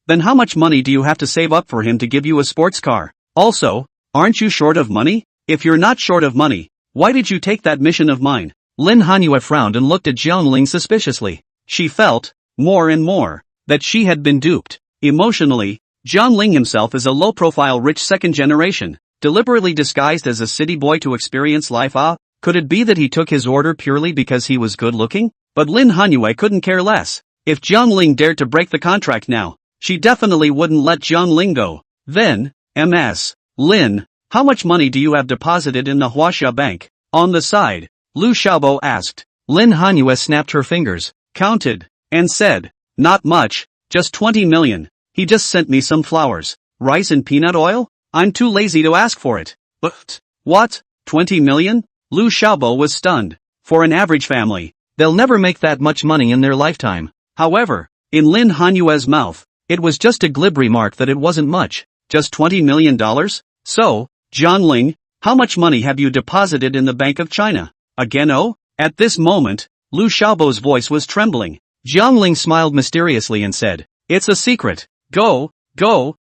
then how much money do you have to save up for him to give you a sports car? Also, aren't you short of money? If you're not short of money, why did you take that mission of mine? Lin Hanyue frowned and looked at Jiang Ling suspiciously. She felt, more and more, that she had been duped. Emotionally, Jiang Ling himself is a low-profile rich second generation, deliberately disguised as a city boy to experience life. Could it be that he took his order purely because he was good-looking? But Lin Hanyue couldn't care less. If Jiang Ling dared to break the contract now, she definitely wouldn't let Jiang Ling go. Then, Ms. Lin, how much money do you have deposited in the Huaxia Bank? On the side, Lu Xiaobo asked. Lin Hanyue snapped her fingers, counted, and said, not much, just 20 million. He just sent me some flowers, rice and peanut oil? I'm too lazy to ask for it. But, what? 20 million? Lu Xiaobo was stunned. For an average family, they'll never make that much money in their lifetime. However, in Lin Hanyue's mouth, it was just a glib remark that it wasn't much, just $20 million? So, Jiang Ling, how much money have you deposited in the Bank of China? Again? At this moment, Lu Xiaobo's voice was trembling. Jiang Ling smiled mysteriously and said, it's a secret. Go, Go,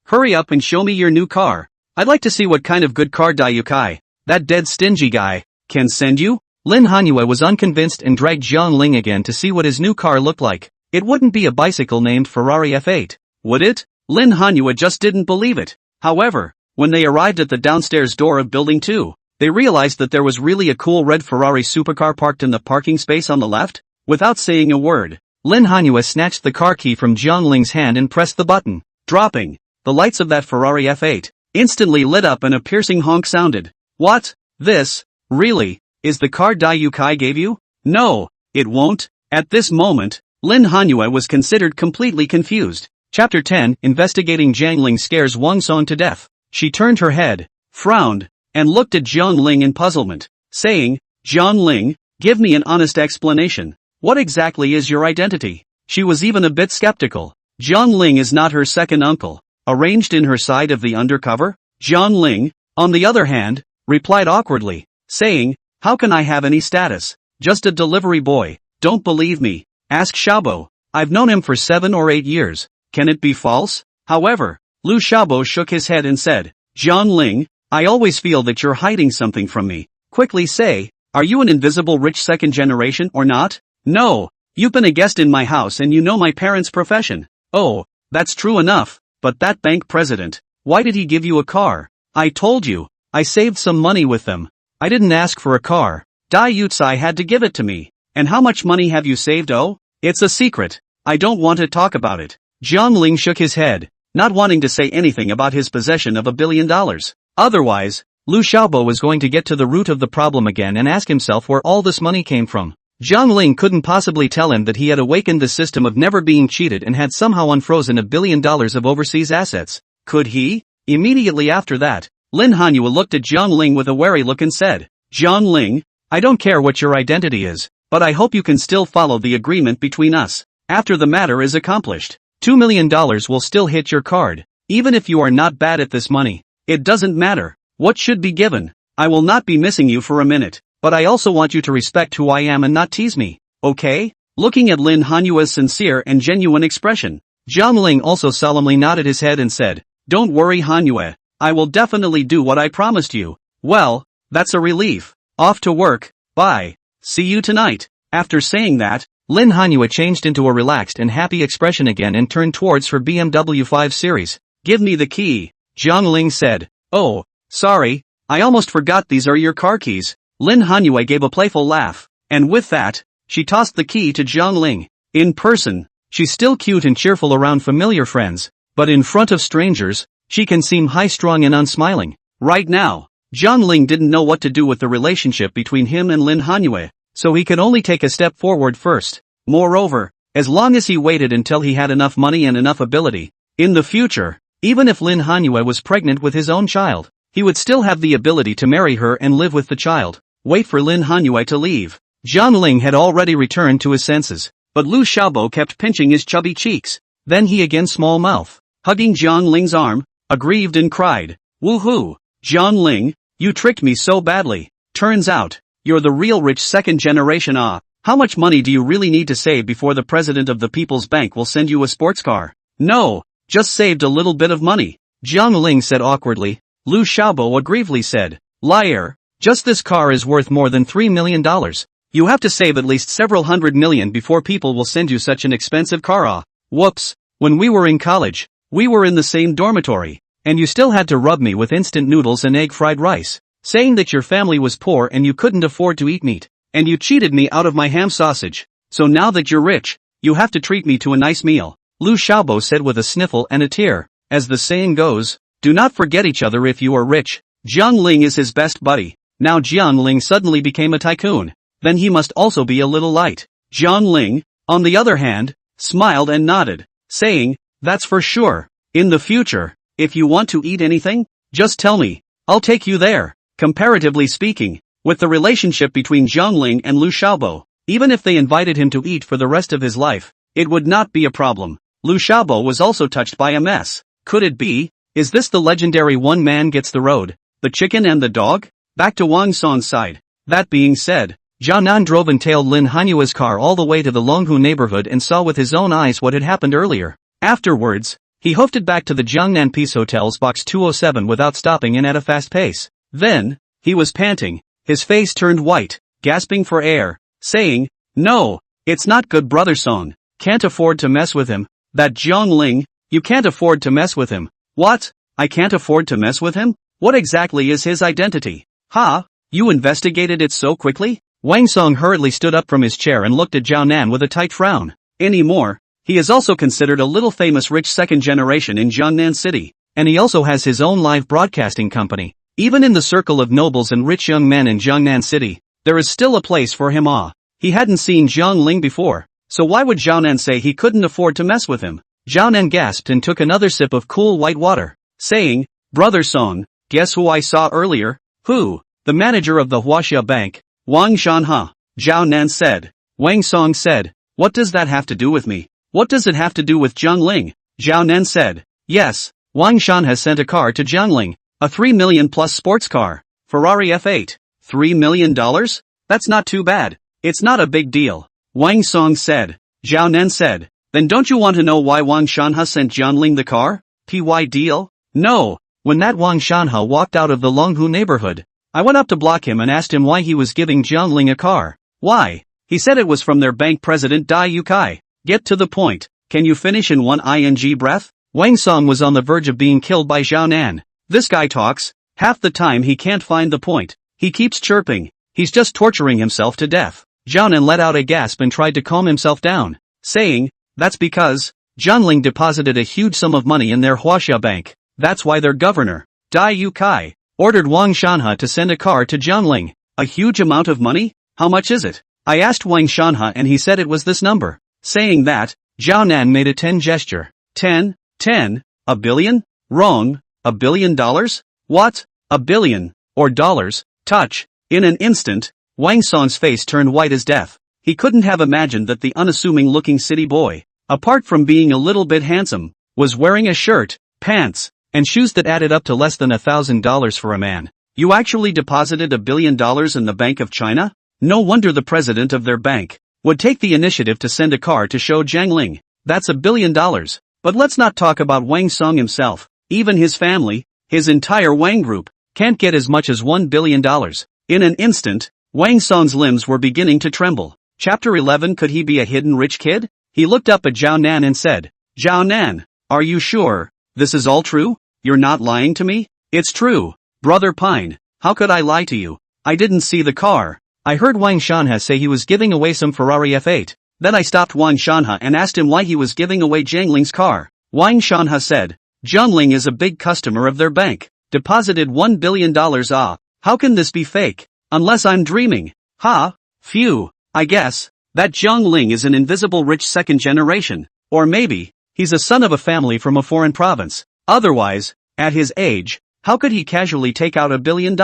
hurry up and show me your new car. I'd like to see what kind of good car Dayukai, that dead stingy guy, can send you. Lin Hanyue was unconvinced and dragged Jiang Ling again to see what his new car looked like. It wouldn't be a bicycle named Ferrari F8, would it? Lin Hanyue just didn't believe it. However, when they arrived at the downstairs door of Building 2, they realized that there was really a cool red Ferrari supercar parked in the parking space on the left. Without saying a word, Lin Hanyue snatched the car key from Jiang Ling's hand and pressed the button. Dropping. The lights of that Ferrari F8 instantly lit up and a piercing honk sounded. What? This, really, is the car Dayukai gave you? No, it won't. At this moment, Lin Hanyue was considered completely confused. Chapter 10, Investigating Jiang Ling scares Wang Song to death. She turned her head, frowned, and looked at Jiang Ling in puzzlement, saying, Jiang Ling, give me an honest explanation. What exactly is your identity? She was even a bit skeptical. Jiang Ling is not her second uncle, arranged in her side of the undercover? Jiang Ling, on the other hand, replied awkwardly, saying, how can I have any status? Just a delivery boy. Don't believe me? Ask Xiaobo. I've known him for 7 or 8 years. Can it be false? However, Lu Xiaobo shook his head and said, Jiang Ling, I always feel that you're hiding something from me. Quickly say, are you an invisible rich second generation or not? No, you've been a guest in my house and you know my parents' profession. Oh, that's true enough, but that bank president, why did he give you a car? I told you, I saved some money with them. I didn't ask for a car. Dai Yutsai had to give it to me. And how much money have you saved? Oh, it's a secret. I don't want to talk about it. Jiang Ling shook his head, not wanting to say anything about his possession of $1 billion. Otherwise, Lu Xiaobo was going to get to the root of the problem again and ask himself where all this money came from. Jiang Ling couldn't possibly tell him that he had awakened the system of never being cheated and had somehow unfrozen $1 billion of overseas assets. Could he? Immediately after that, Lin Hanyue looked at Jiang Ling with a wary look and said, Jiang Ling, I don't care what your identity is, but I hope you can still follow the agreement between us. After the matter is accomplished, $2 million will still hit your card. Even if you are not bad at this money, it doesn't matter. What should be given? I will not be missing you for a minute, but I also want you to respect who I am and not tease me, okay? Looking at Lin Hanyue's sincere and genuine expression, Jiang Ling also solemnly nodded his head and said, don't worry Hanyue, I will definitely do what I promised you. Well, that's a relief. Off to work, bye. See you tonight. After saying that, Lin Hanyue changed into a relaxed and happy expression again and turned towards her BMW 5 Series. Give me the key, Jiang Ling said. Oh, sorry, I almost forgot these are your car keys. Lin Hanyue gave a playful laugh, and with that, she tossed the key to Jiang Ling. In person, she's still cute and cheerful around familiar friends, but in front of strangers, she can seem high-strung and unsmiling. Right now, Jiang Ling didn't know what to do with the relationship between him and Lin Hanyue, so he could only take a step forward first. Moreover, as long as he waited until he had enough money and enough ability, in the future, even if Lin Hanyue was pregnant with his own child, he would still have the ability to marry her and live with the child. Wait for Lin Hanyue to leave. Jiang Ling had already returned to his senses, but Lu Xiaobo kept pinching his chubby cheeks. Then he again small mouth, hugging Jiang Ling's arm, aggrieved and cried, woohoo, Jiang Ling, you tricked me so badly. Turns out, you're the real rich second generation. How much money do you really need to save before the president of the People's Bank will send you a sports car? No, just saved a little bit of money, Jiang Ling said awkwardly. Lu Xiaobo aggrievedly said, liar, just this car is worth more than $3 million. You have to save at least several hundred million before people will send you such an expensive car. Whoops, when we were in college, we were in the same dormitory, and you still had to rub me with instant noodles and egg fried rice, saying that your family was poor and you couldn't afford to eat meat, and you cheated me out of my ham sausage. So now that you're rich, you have to treat me to a nice meal, Lu Xiaobo said with a sniffle and a tear. As the saying goes, do not forget each other if you are rich. Jiang Ling is his best buddy. Now Jiang Ling suddenly became a tycoon. Then he must also be a little light. Jiang Ling, on the other hand, smiled and nodded, saying, that's for sure. In the future, if you want to eat anything, just tell me. I'll take you there. Comparatively speaking, with the relationship between Jiang Ling and Lu Xiaobo, even if they invited him to eat for the rest of his life, it would not be a problem. Lu Xiaobo was also touched by a mess. Could it be? Is this the legendary one man gets the road, the chicken and the dog? Back to Wang Song's side. That being said, Jianan drove and tailed Lin Hanyue's car all the way to the Longhu neighborhood and saw with his own eyes what had happened earlier. Afterwards, He hoofed it back to the Jiangnan Peace Hotel's box 207 without stopping and at a fast pace. Then, he was panting, his face turned white, gasping for air, saying, "No, it's not good brother Song. Can't afford to mess with him. That Jiang Ling, you can't afford to mess with him." "What? I can't afford to mess with him? What exactly is his identity?" "Ha? You investigated it so quickly?" Wang Song hurriedly stood up from his chair and looked at Zhao Nan with a tight frown. "Anymore, he is also considered a little famous rich second generation in Jiangnan City, and he also has his own live broadcasting company. Even in the circle of nobles and rich young men in Jiangnan City, there is still a place for him. He hadn't seen Jiang Ling before, so why would Zhao Nan say he couldn't afford to mess with him?" Zhao Nan gasped and took another sip of cool white water, saying, "Brother Song, guess who I saw earlier?" "Who?" "The manager of the Huaxia Bank, Wang Shanha," Zhao Nan said. Wang Song said, "What does that have to do with me?" "What does it have to do with Jiang Ling?" Zhao Nan said. "Yes, Wang Shan has sent a car to Jiang Ling, a 3 million plus sports car, Ferrari F8. $3 million? That's not too bad. It's not a big deal," Wang Song said. Zhao Nan said, "Then don't you want to know why Wang Shanha sent Jiang Ling the car? Py deal?" "No." When that Wang Shanha walked out of the Longhu neighborhood, I went up to block him and asked him why he was giving Jiang Ling a car. "Why?" He said it was from their bank president Dai Yukai. Get to the point. Can you finish in one ing breath? Wang Song was on the verge of being killed by Zhao Nan. This guy talks, half the time he can't find the point. He keeps chirping. He's just torturing himself to death. Zhao Nan let out a gasp and tried to calm himself down, saying, "That's because Jiang Ling deposited a huge sum of money in their Huaxia Bank. That's why their governor, Dai Yukai, ordered Wang Shanha to send a car to Jiang Ling." "A huge amount of money? How much is it?" I asked Wang Shanha and he said it was this number. Saying that, Zhao Nan made a 10 gesture. 10? 10? A billion? Wrong. $1 billion? What? $1 billion. Or dollars? Touch. In an instant, Wang Song's face turned white as death. He couldn't have imagined that the unassuming-looking city boy, apart from being a little bit handsome, was wearing a shirt, pants, and shoes that added up to less than $1,000 for a man. "You actually deposited $1 billion in the Bank of China?" No wonder the president of their bank would take the initiative to send a car to show Jiang Ling. That's $1 billion. But let's not talk about Wang Song himself. Even his family, his entire Wang group, can't get as much as $1 billion. In an instant, Wang Song's limbs were beginning to tremble. Chapter 11. Could he be a hidden rich kid? He looked up at Zhao Nan and said, "Zhao Nan, are you sure this is all true? You're not lying to me?" "It's true, Brother Pine. How could I lie to you? I didn't see the car. I heard Wang Shanha say he was giving away some Ferrari F8. Then I stopped Wang Shanha and asked him why he was giving away Jiang Ling's car. Wang Shanha said, Jiang Ling is a big customer of their bank. Deposited $1 billion. How can this be fake? Unless I'm dreaming. Phew. I guess that Jiang Ling is an invisible rich second generation. Or maybe he's a son of a family from a foreign province. Otherwise, at his age, how could he casually take out $1 billion?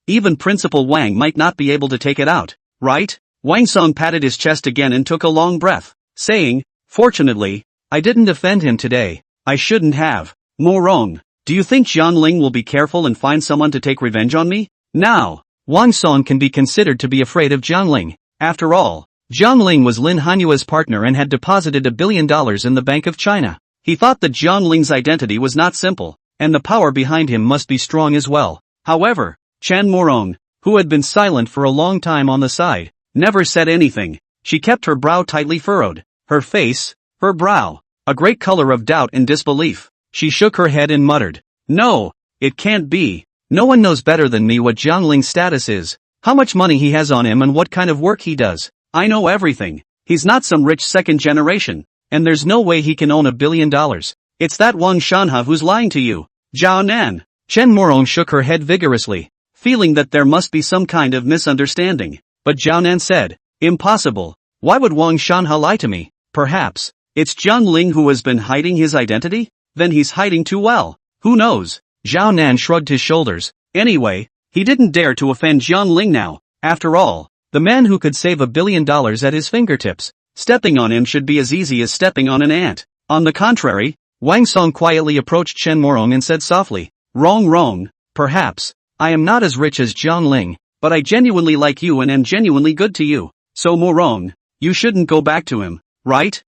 Even Principal Wang might not be able to take it out, right? Wang Song patted his chest again and took a long breath, saying, "Fortunately, I didn't offend him today. I shouldn't have. Morong, do you think Jiang Ling will be careful and find someone to take revenge on me?" Now, Wang Song can be considered to be afraid of Jiang Ling. After all, Jiang Ling was Lin Hanyua's partner and had deposited $1 billion in the Bank of China. He thought that Jiang Ling's identity was not simple, and the power behind him must be strong as well. However, Chan Morong, who had been silent for a long time on the side, never said anything. She kept her brow tightly furrowed, her face, her brow, a great color of doubt and disbelief. She shook her head and muttered, "No, it can't be. No one knows better than me what Jiang Ling's status is, how much money he has on him and what kind of work he does. I know everything. He's not some rich second generation, and there's no way he can own $1 billion. It's that Wang Shanha who's lying to you." Zhao Nan. Chen Morong shook her head vigorously, feeling that there must be some kind of misunderstanding. But Zhao Nan said, "Impossible. Why would Wang Shanha lie to me? Perhaps it's Jiang Ling who has been hiding his identity? Then he's hiding too well. Who knows?" Zhao Nan shrugged his shoulders. Anyway, he didn't dare to offend Jiang Ling now. After all, the man who could save $1 billion at his fingertips, stepping on him should be as easy as stepping on an ant. On the contrary, Wang Song quietly approached Chen Morong and said softly, Wrong. Perhaps I am not as rich as Jiang Ling, but I genuinely like you and am genuinely good to you. So Morong, you shouldn't go back to him, right?"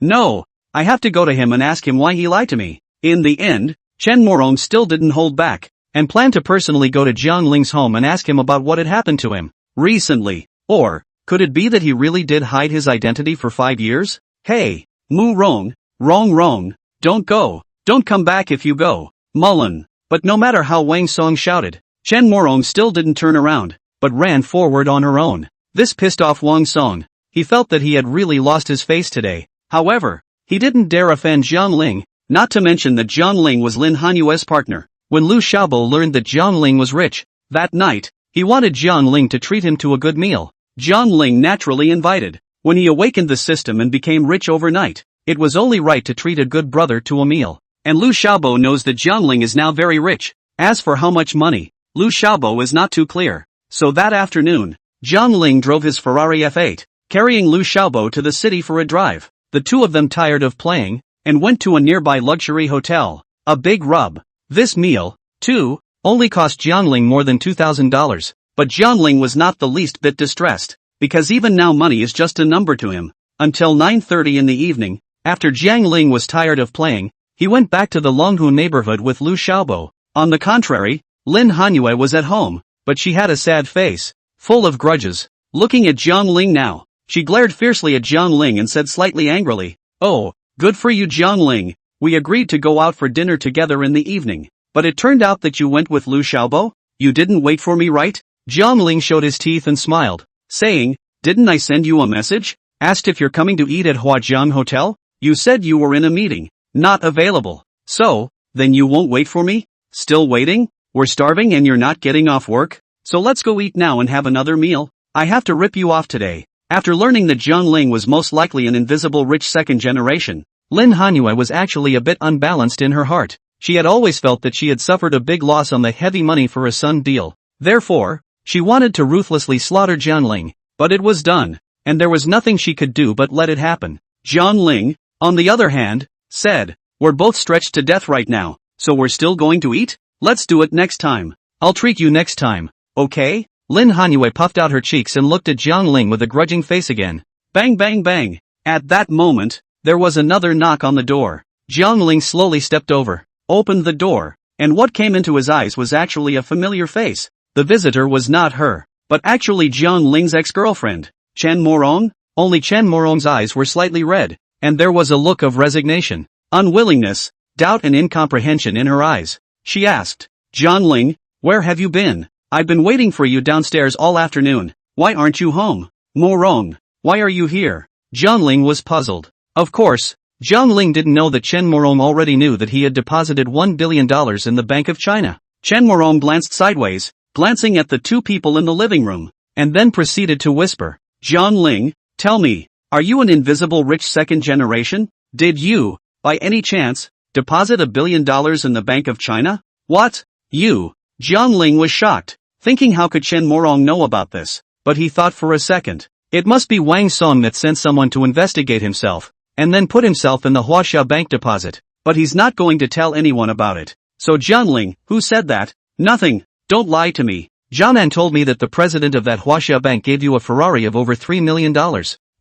No. I have to go to him and ask him why he lied to me. In the end, Chen Morong still didn't hold back, and planned to personally go to Jiang Ling's home and ask him about what had happened to him recently. Or, could it be that he really did hide his identity for 5 years? Hey, Mu Rong, wrong, don't go, don't come back if you go, Mullen. But no matter how Wang Song shouted, Chen Morong still didn't turn around, but ran forward on her own. This pissed off Wang Song. He felt that he had really lost his face today. However, he didn't dare offend Jiang Ling, not to mention that Jiang Ling was Lin Hanyue's partner. When Liu Xiaobo learned that Jiang Ling was rich, that night, he wanted Jiang Ling to treat him to a good meal. Jiang Ling naturally invited. When he awakened the system and became rich overnight, it was only right to treat a good brother to a meal. And Liu Xiaobo knows that Jiang Ling is now very rich. As for how much money, Liu Xiaobo is not too clear. So that afternoon, Jiang Ling drove his Ferrari F8, carrying Liu Xiaobo to the city for a drive. The two of them tired of playing, and went to a nearby luxury hotel. A big rub. This meal, too, only cost Jiang Ling more than $2,000, but Jiang Ling was not the least bit distressed, because even now money is just a number to him. Until 9:30 in the evening, after Jiang Ling was tired of playing, he went back to the Longhu neighborhood with Liu Xiaobo. On the contrary, Lin Hanyue was at home, but she had a sad face, full of grudges. Looking at Jiang Ling now, she glared fiercely at Jiang Ling and said slightly angrily, "Oh, good for you Jiang Ling, we agreed to go out for dinner together in the evening, but it turned out that you went with Liu Xiaobo? You didn't wait for me, right?" Jiang Ling showed his teeth and smiled, saying, "Didn't I send you a message? Asked if you're coming to eat at Huajiang Hotel? You said you were in a meeting, not available. So, then you won't wait for me? Still waiting? We're starving and you're not getting off work? So let's go eat now and have another meal. I have to rip you off today." After learning that Jiang Ling was most likely an invisible rich second generation, Lin Hanyue was actually a bit unbalanced in her heart. She had always felt that she had suffered a big loss on the heavy money for a son deal. Therefore, she wanted to ruthlessly slaughter Jiang Ling, but it was done, and there was nothing she could do but let it happen. Jiang Ling, on the other hand, said, "We're both stretched to death right now, so we're still going to eat? Let's do it next time. I'll treat you next time, okay?" Lin Hanyue puffed out her cheeks and looked at Jiang Ling with a grudging face again. Bang bang bang. At that moment, there was another knock on the door. Jiang Ling slowly stepped over, opened the door, and what came into his eyes was actually a familiar face. The visitor was not her, but actually Jiang Ling's ex-girlfriend, Chen Morong. Only Chen Morong's eyes were slightly red, and there was a look of resignation, unwillingness, doubt and incomprehension in her eyes. She asked, "Jiang Ling, where have you been? I've been waiting for you downstairs all afternoon. Why aren't you home? Morong, why are you here?" Jiang Ling was puzzled. Of course, Jiang Ling didn't know that Chen Morong already knew that he had deposited $1 billion in the Bank of China. Chen Morong glanced sideways, glancing at the two people in the living room, and then proceeded to whisper, "Jiang Ling, tell me, are you an invisible rich second generation? Did you, by any chance, deposit $1 billion in the Bank of China?" "What? You?" Jiang Ling was shocked, thinking how could Chen Morong know about this, but he thought for a second. It must be Wang Song that sent someone to investigate himself, and then put himself in the Huaxia bank deposit, but he's not going to tell anyone about it. So Jiang Ling, who said that? Nothing, don't lie to me. Jianan told me that the president of that Huaxia bank gave you a Ferrari of over $3 million.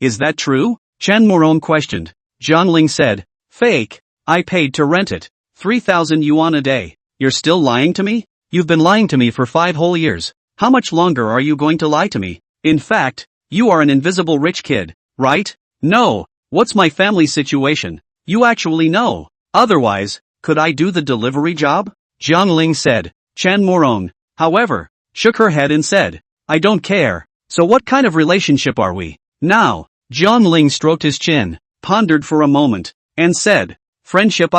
Is that true? Chen Morong questioned. Jiang Ling said, "Fake, I paid to rent it. 3,000 yuan a day. You're still lying to me? You've been lying to me for 5 whole years. How much longer are you going to lie to me? In fact, you are an invisible rich kid, right? No, what's my family situation? You actually know. Otherwise, could I do the delivery job?" Jiang Ling said. Chen Morong, however, shook her head and said, "I don't care. So what kind of relationship are we now?" Jiang Ling stroked his chin, pondered for a moment, and said, "Friendship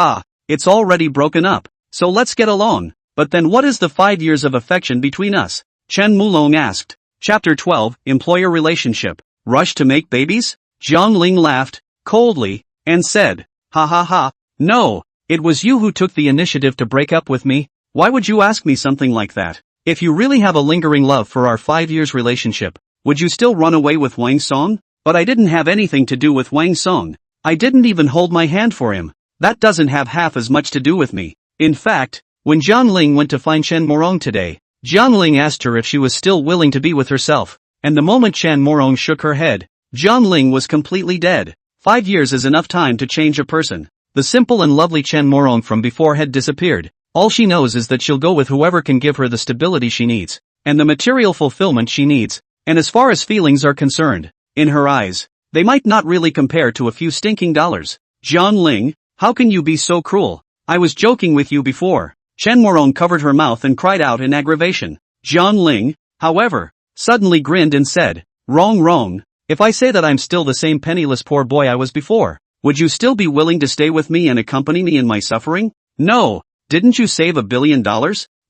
it's already broken up, so let's get along. But then what is the 5 years of affection between us?" Chen Mulong asked. Chapter 12, Employer Relationship. Rush to make babies? Jiang Ling laughed, coldly, and said, "Ha ha ha, no, it was you who took the initiative to break up with me. Why would you ask me something like that? If you really have a lingering love for our 5 years relationship, would you still run away with Wang Song?" "But I didn't have anything to do with Wang Song. I didn't even hold my hand for him. That doesn't have half as much to do with me." In fact, when Jiang Ling went to find Chen Morong today, Jiang Ling asked her if she was still willing to be with herself, and the moment Chen Morong shook her head, Jiang Ling was completely dead. 5 years is enough time to change a person. The simple and lovely Chen Morong from before had disappeared. All she knows is that she'll go with whoever can give her the stability she needs, and the material fulfillment she needs. And as far as feelings are concerned, in her eyes, they might not really compare to a few stinking dollars. Jiang Ling, how can you be so cruel? I was joking with you before. Chen Morong covered her mouth and cried out in aggravation. Jiang Ling, however, suddenly grinned and said, wrong. If I say that I'm still the same penniless poor boy I was before, would you still be willing to stay with me and accompany me in my suffering? No. Didn't you save $1 billion?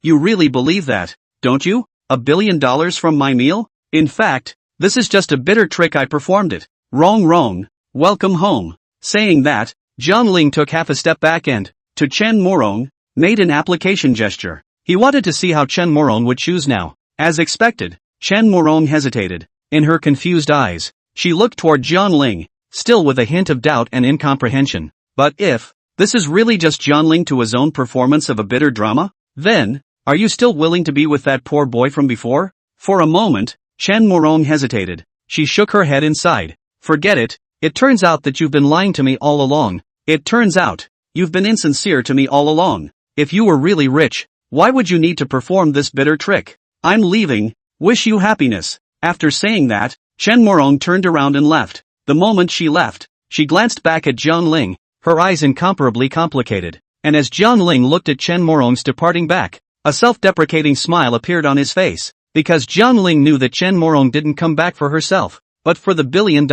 You really believe that, don't you? $1 billion from my meal? In fact, this is just a bitter trick I performed it. Wrong. Welcome home. Saying that, Jiang Ling took half a step back and, to Chen Morong, made an application gesture. He wanted to see how Chen Morong would choose now. As expected, Chen Morong hesitated. In her confused eyes, she looked toward Jiang Ling, still with a hint of doubt and incomprehension. But if this is really just Jiang Ling to his own performance of a bitter drama, then, are you still willing to be with that poor boy from before? For a moment, Chen Morong hesitated. She shook her head inside. Forget it. It turns out that you've been lying to me all along. It turns out, you've been insincere to me all along. If you were really rich, why would you need to perform this bitter trick? I'm leaving. Wish you happiness. After saying that, Chen Morong turned around and left. The moment she left, she glanced back at Jiang Ling, her eyes incomparably complicated. And as Jiang Ling looked at Chen Morong's departing back, a self-deprecating smile appeared on his face. Because Jiang Ling knew that Chen Morong didn't come back for herself, but for the $1 billion.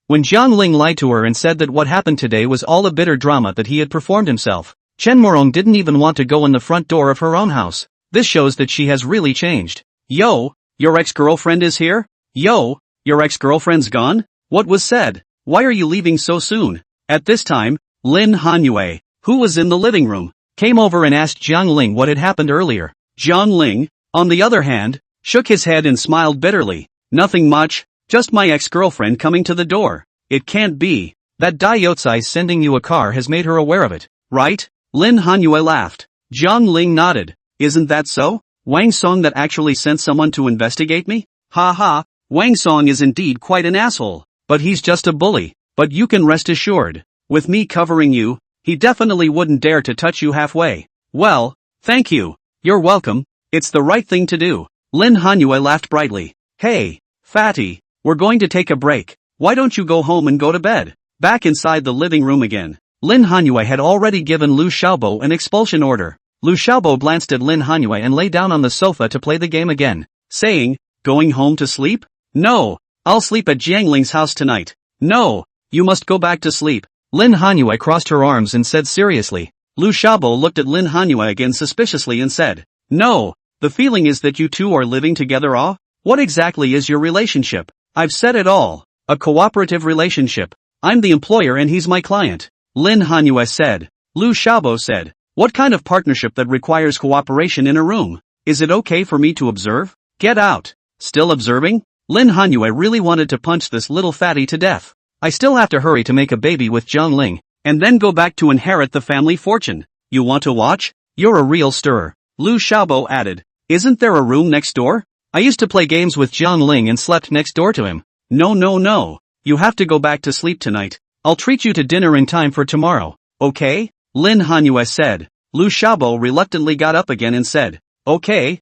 When Jiang Ling lied to her and said that what happened today was all a bitter drama that he had performed himself, Chen Morong didn't even want to go in the front door of her own house. This shows that she has really changed. Yo, your ex-girlfriend is here? Yo, your ex-girlfriend's gone? What was said? Why are you leaving so soon? At this time, Lin Hanyue, who was in the living room, came over and asked Jiang Ling what had happened earlier. Jiang Ling, on the other hand, shook his head and smiled bitterly. Nothing much, just my ex-girlfriend coming to the door. It can't be. That Dai Yotsai sending you a car has made her aware of it, right? Lin Hanyue laughed. Jiang Ling nodded. Isn't that so? Wang Song that actually sent someone to investigate me? Ha ha, Wang Song is indeed quite an asshole. But he's just a bully. But you can rest assured, with me covering you, he definitely wouldn't dare to touch you halfway. Well, thank you. You're welcome. It's the right thing to do. Lin Hanyue laughed brightly. Hey, fatty, we're going to take a break. Why don't you go home and go to bed? Back inside the living room again. Lin Hanyue had already given Lu Xiaobo an expulsion order. Lu Xiaobo glanced at Lin Hanyue and lay down on the sofa to play the game again, saying, going home to sleep? No, I'll sleep at Jiang Ling's house tonight. No, you must go back to sleep. Lin Hanyue crossed her arms and said seriously. Lu Xiaobo looked at Lin Hanyue again suspiciously and said, no, the feeling is that you two are living together. What exactly is your relationship? I've said it all. A cooperative relationship. I'm the employer and he's my client. Lin Hanyue said. Lu Xiaobo said, what kind of partnership that requires cooperation in a room? Is it okay for me to observe? Get out. Still observing? Lin Hanyue really wanted to punch this little fatty to death. I still have to hurry to make a baby with Jiang Ling, and then go back to inherit the family fortune. You want to watch? You're a real stirrer. Lu Xiaobo added. Isn't there a room next door? I used to play games with Jiang Ling and slept next door to him. No. You have to go back to sleep tonight. I'll treat you to dinner in time for tomorrow. Okay? Lin Hanyue said. Lu Xiaobo reluctantly got up again and said, okay.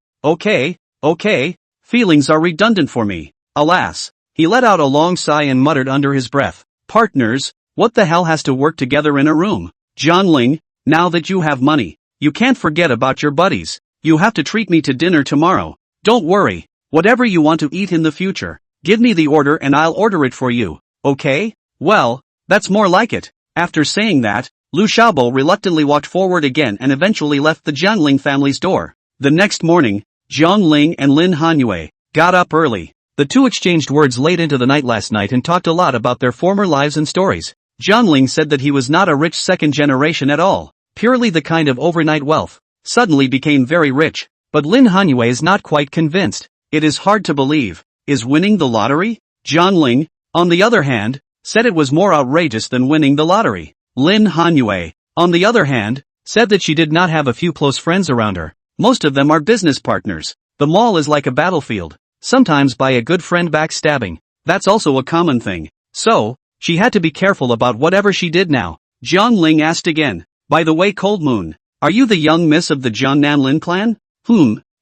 Feelings are redundant for me. Alas. He let out a long sigh and muttered under his breath. Partners, what the hell has to work together in a room? Jiang Ling, now that you have money, you can't forget about your buddies. You have to treat me to dinner tomorrow. Don't worry. Whatever you want to eat in the future, give me the order and I'll order it for you. Okay? Well, that's more like it. After saying that, Lu Xiaobo reluctantly walked forward again and eventually left the Jiang Ling family's door. The next morning, Jiang Ling and Lin Hanyue got up early. The two exchanged words late into the night last night and talked a lot about their former lives and stories. Jiang Ling said that he was not a rich second generation at all, purely the kind of overnight wealth. Suddenly became very rich. But Lin Hanyue is not quite convinced. It is hard to believe. Is winning the lottery? Jiang Ling, on the other hand, said it was more outrageous than winning the lottery. Lin Hanyue, on the other hand, said that she did not have a few close friends around her. Most of them are business partners. The mall is like a battlefield. Sometimes by a good friend backstabbing. That's also a common thing. So, She had to be careful about whatever she did now. Jiang Ling asked again. By the way, Cold Moon, are you the young miss of the Jiangnan Lin clan?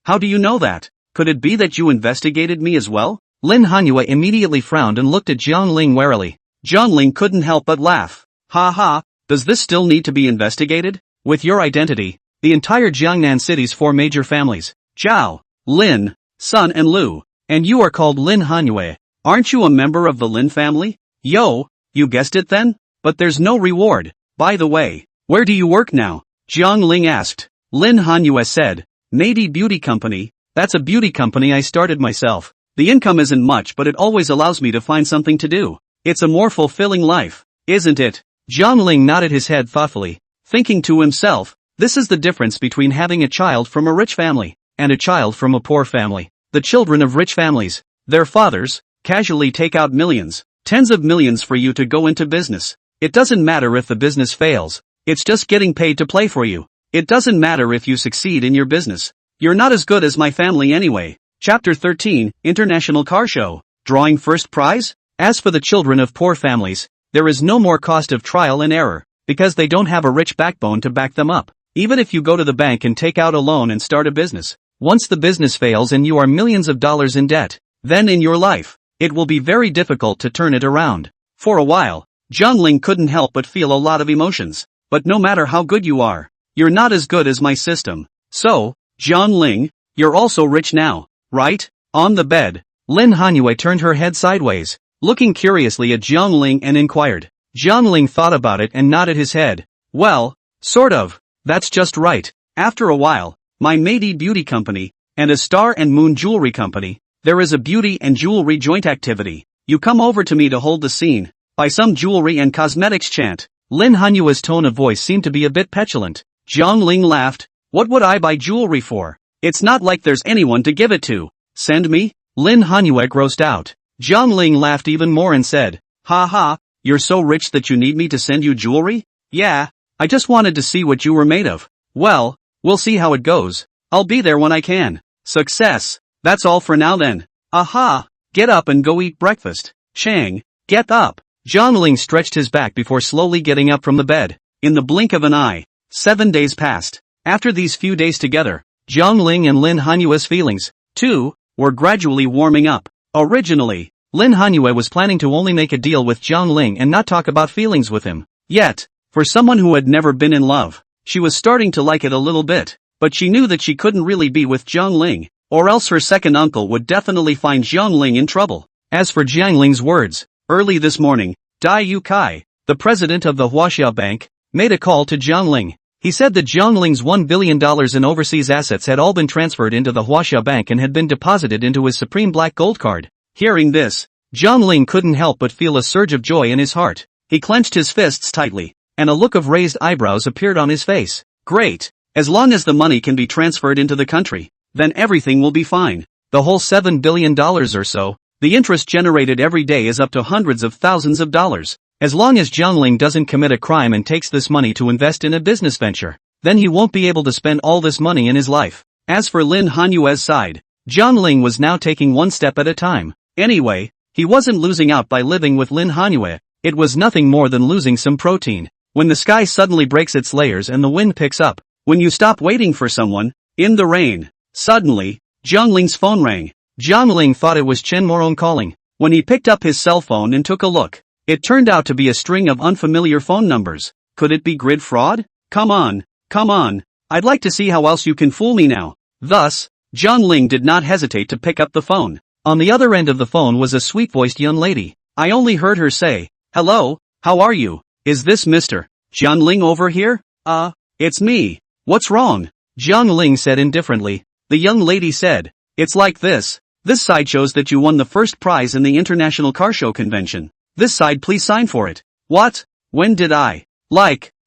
How do you know that? Could it be that you investigated me as well? Lin Hanyue immediately frowned and looked at Jiang Ling warily. Jiang Ling couldn't help but laugh. Ha ha, does this still need to be investigated? With your identity, the entire Jiangnan city's 4 major families, Zhao, Lin, Sun and Lu, and you are called Lin Hanyue. Aren't you a member of the Lin family? Yo, you guessed it then? But there's no reward. By the way, where do you work now? Jiang Ling asked. Lin Hanyue said, Nady Beauty Company. That's a beauty company I started myself. The income isn't much, but it always allows me to find something to do. It's a more fulfilling life, isn't it? Jiang Ling nodded his head thoughtfully, thinking to himself, this is the difference between having a child from a rich family and a child from a poor family. The children of rich families, their fathers, casually take out millions, tens of millions for you to go into business. It doesn't matter if the business fails. It's just getting paid to play for you. It doesn't matter if you succeed in your business. You're not as good as my family anyway. Chapter 13, International Car Show. Drawing first prize? As for the children of poor families, there is no more cost of trial and error, because they don't have a rich backbone to back them up. Even if you go to the bank and take out a loan and start a business, once the business fails and you are millions of dollars in debt, then in your life, it will be very difficult to turn it around. For a while, Jiang Ling couldn't help but feel a lot of emotions. But no matter how good you are, you're not as good as my system. So, Jiang Ling, you're also rich now, right? On the bed, Lin Hanyue turned her head sideways, looking curiously at Jiang Ling and inquired. Jiang Ling thought about it and nodded his head. Well, sort of. That's just right. After a while, my Nady Beauty Company, and a Star and Moon Jewelry Company, there is a beauty and jewelry joint activity. You come over to me to hold the scene. Buy some jewelry and cosmetics chant. Lin Hanyue's tone of voice seemed to be a bit petulant. Jiang Ling laughed. What would I buy jewelry for? It's not like there's anyone to give it to. Send me? Lin Hanyue grossed out. Jiang Ling laughed even more and said, ha ha, you're so rich that you need me to send you jewelry? Yeah, I just wanted to see what you were made of. Well, we'll see how it goes. I'll be there when I can. Success. That's all for now then. Aha, get up and go eat breakfast. Chang, get up. Jiang Ling stretched his back before slowly getting up from the bed. In the blink of an eye, 7 days passed. After these few days together, Jiang Ling and Lin Hanyue's feelings, too, were gradually warming up. Originally, Lin Hanyue was planning to only make a deal with Jiang Ling and not talk about feelings with him. Yet, for someone who had never been in love, she was starting to like it a little bit. But she knew that she couldn't really be with Jiang Ling, or else her second uncle would definitely find Jiang Ling in trouble. As for Jiang Ling's words, early this morning, Dai Yu Kai, the president of the Huaxia Bank, made a call to Jiang Ling. He said that Jiang Ling's $1 billion in overseas assets had all been transferred into the Huaxia Bank and had been deposited into his Supreme Black Gold Card. Hearing this, Jiang Ling couldn't help but feel a surge of joy in his heart. He clenched his fists tightly, and a look of raised eyebrows appeared on his face. Great! As long as the money can be transferred into the country, then everything will be fine. The whole $7 billion or so, the interest generated every day is up to hundreds of thousands of dollars. As long as Jiang Ling doesn't commit a crime and takes this money to invest in a business venture, then he won't be able to spend all this money in his life. As for Lin Hanyue's side, Jiang Ling was now taking one step at a time. Anyway, he wasn't losing out by living with Lin Hanyue. It was nothing more than losing some protein. When the sky suddenly breaks its layers and the wind picks up, when you stop waiting for someone, in the rain, suddenly, Jiang Ling's phone rang. Jiang Ling thought it was Chen Morong calling. When he picked up his cell phone and took a look, it turned out to be a string of unfamiliar phone numbers. Could it be grid fraud? Come on, I'd like to see how else you can fool me now. Thus, Jiang Ling did not hesitate to pick up the phone. On the other end of the phone was a sweet-voiced young lady. I only heard her say, hello, how are you? Is this Mr. Jiang Ling over here? It's me. What's wrong? Jiang Ling said indifferently. The young lady said, it's like this. This side shows that you won the first prize in the International Car Show convention. This side please sign for it. What? When did I,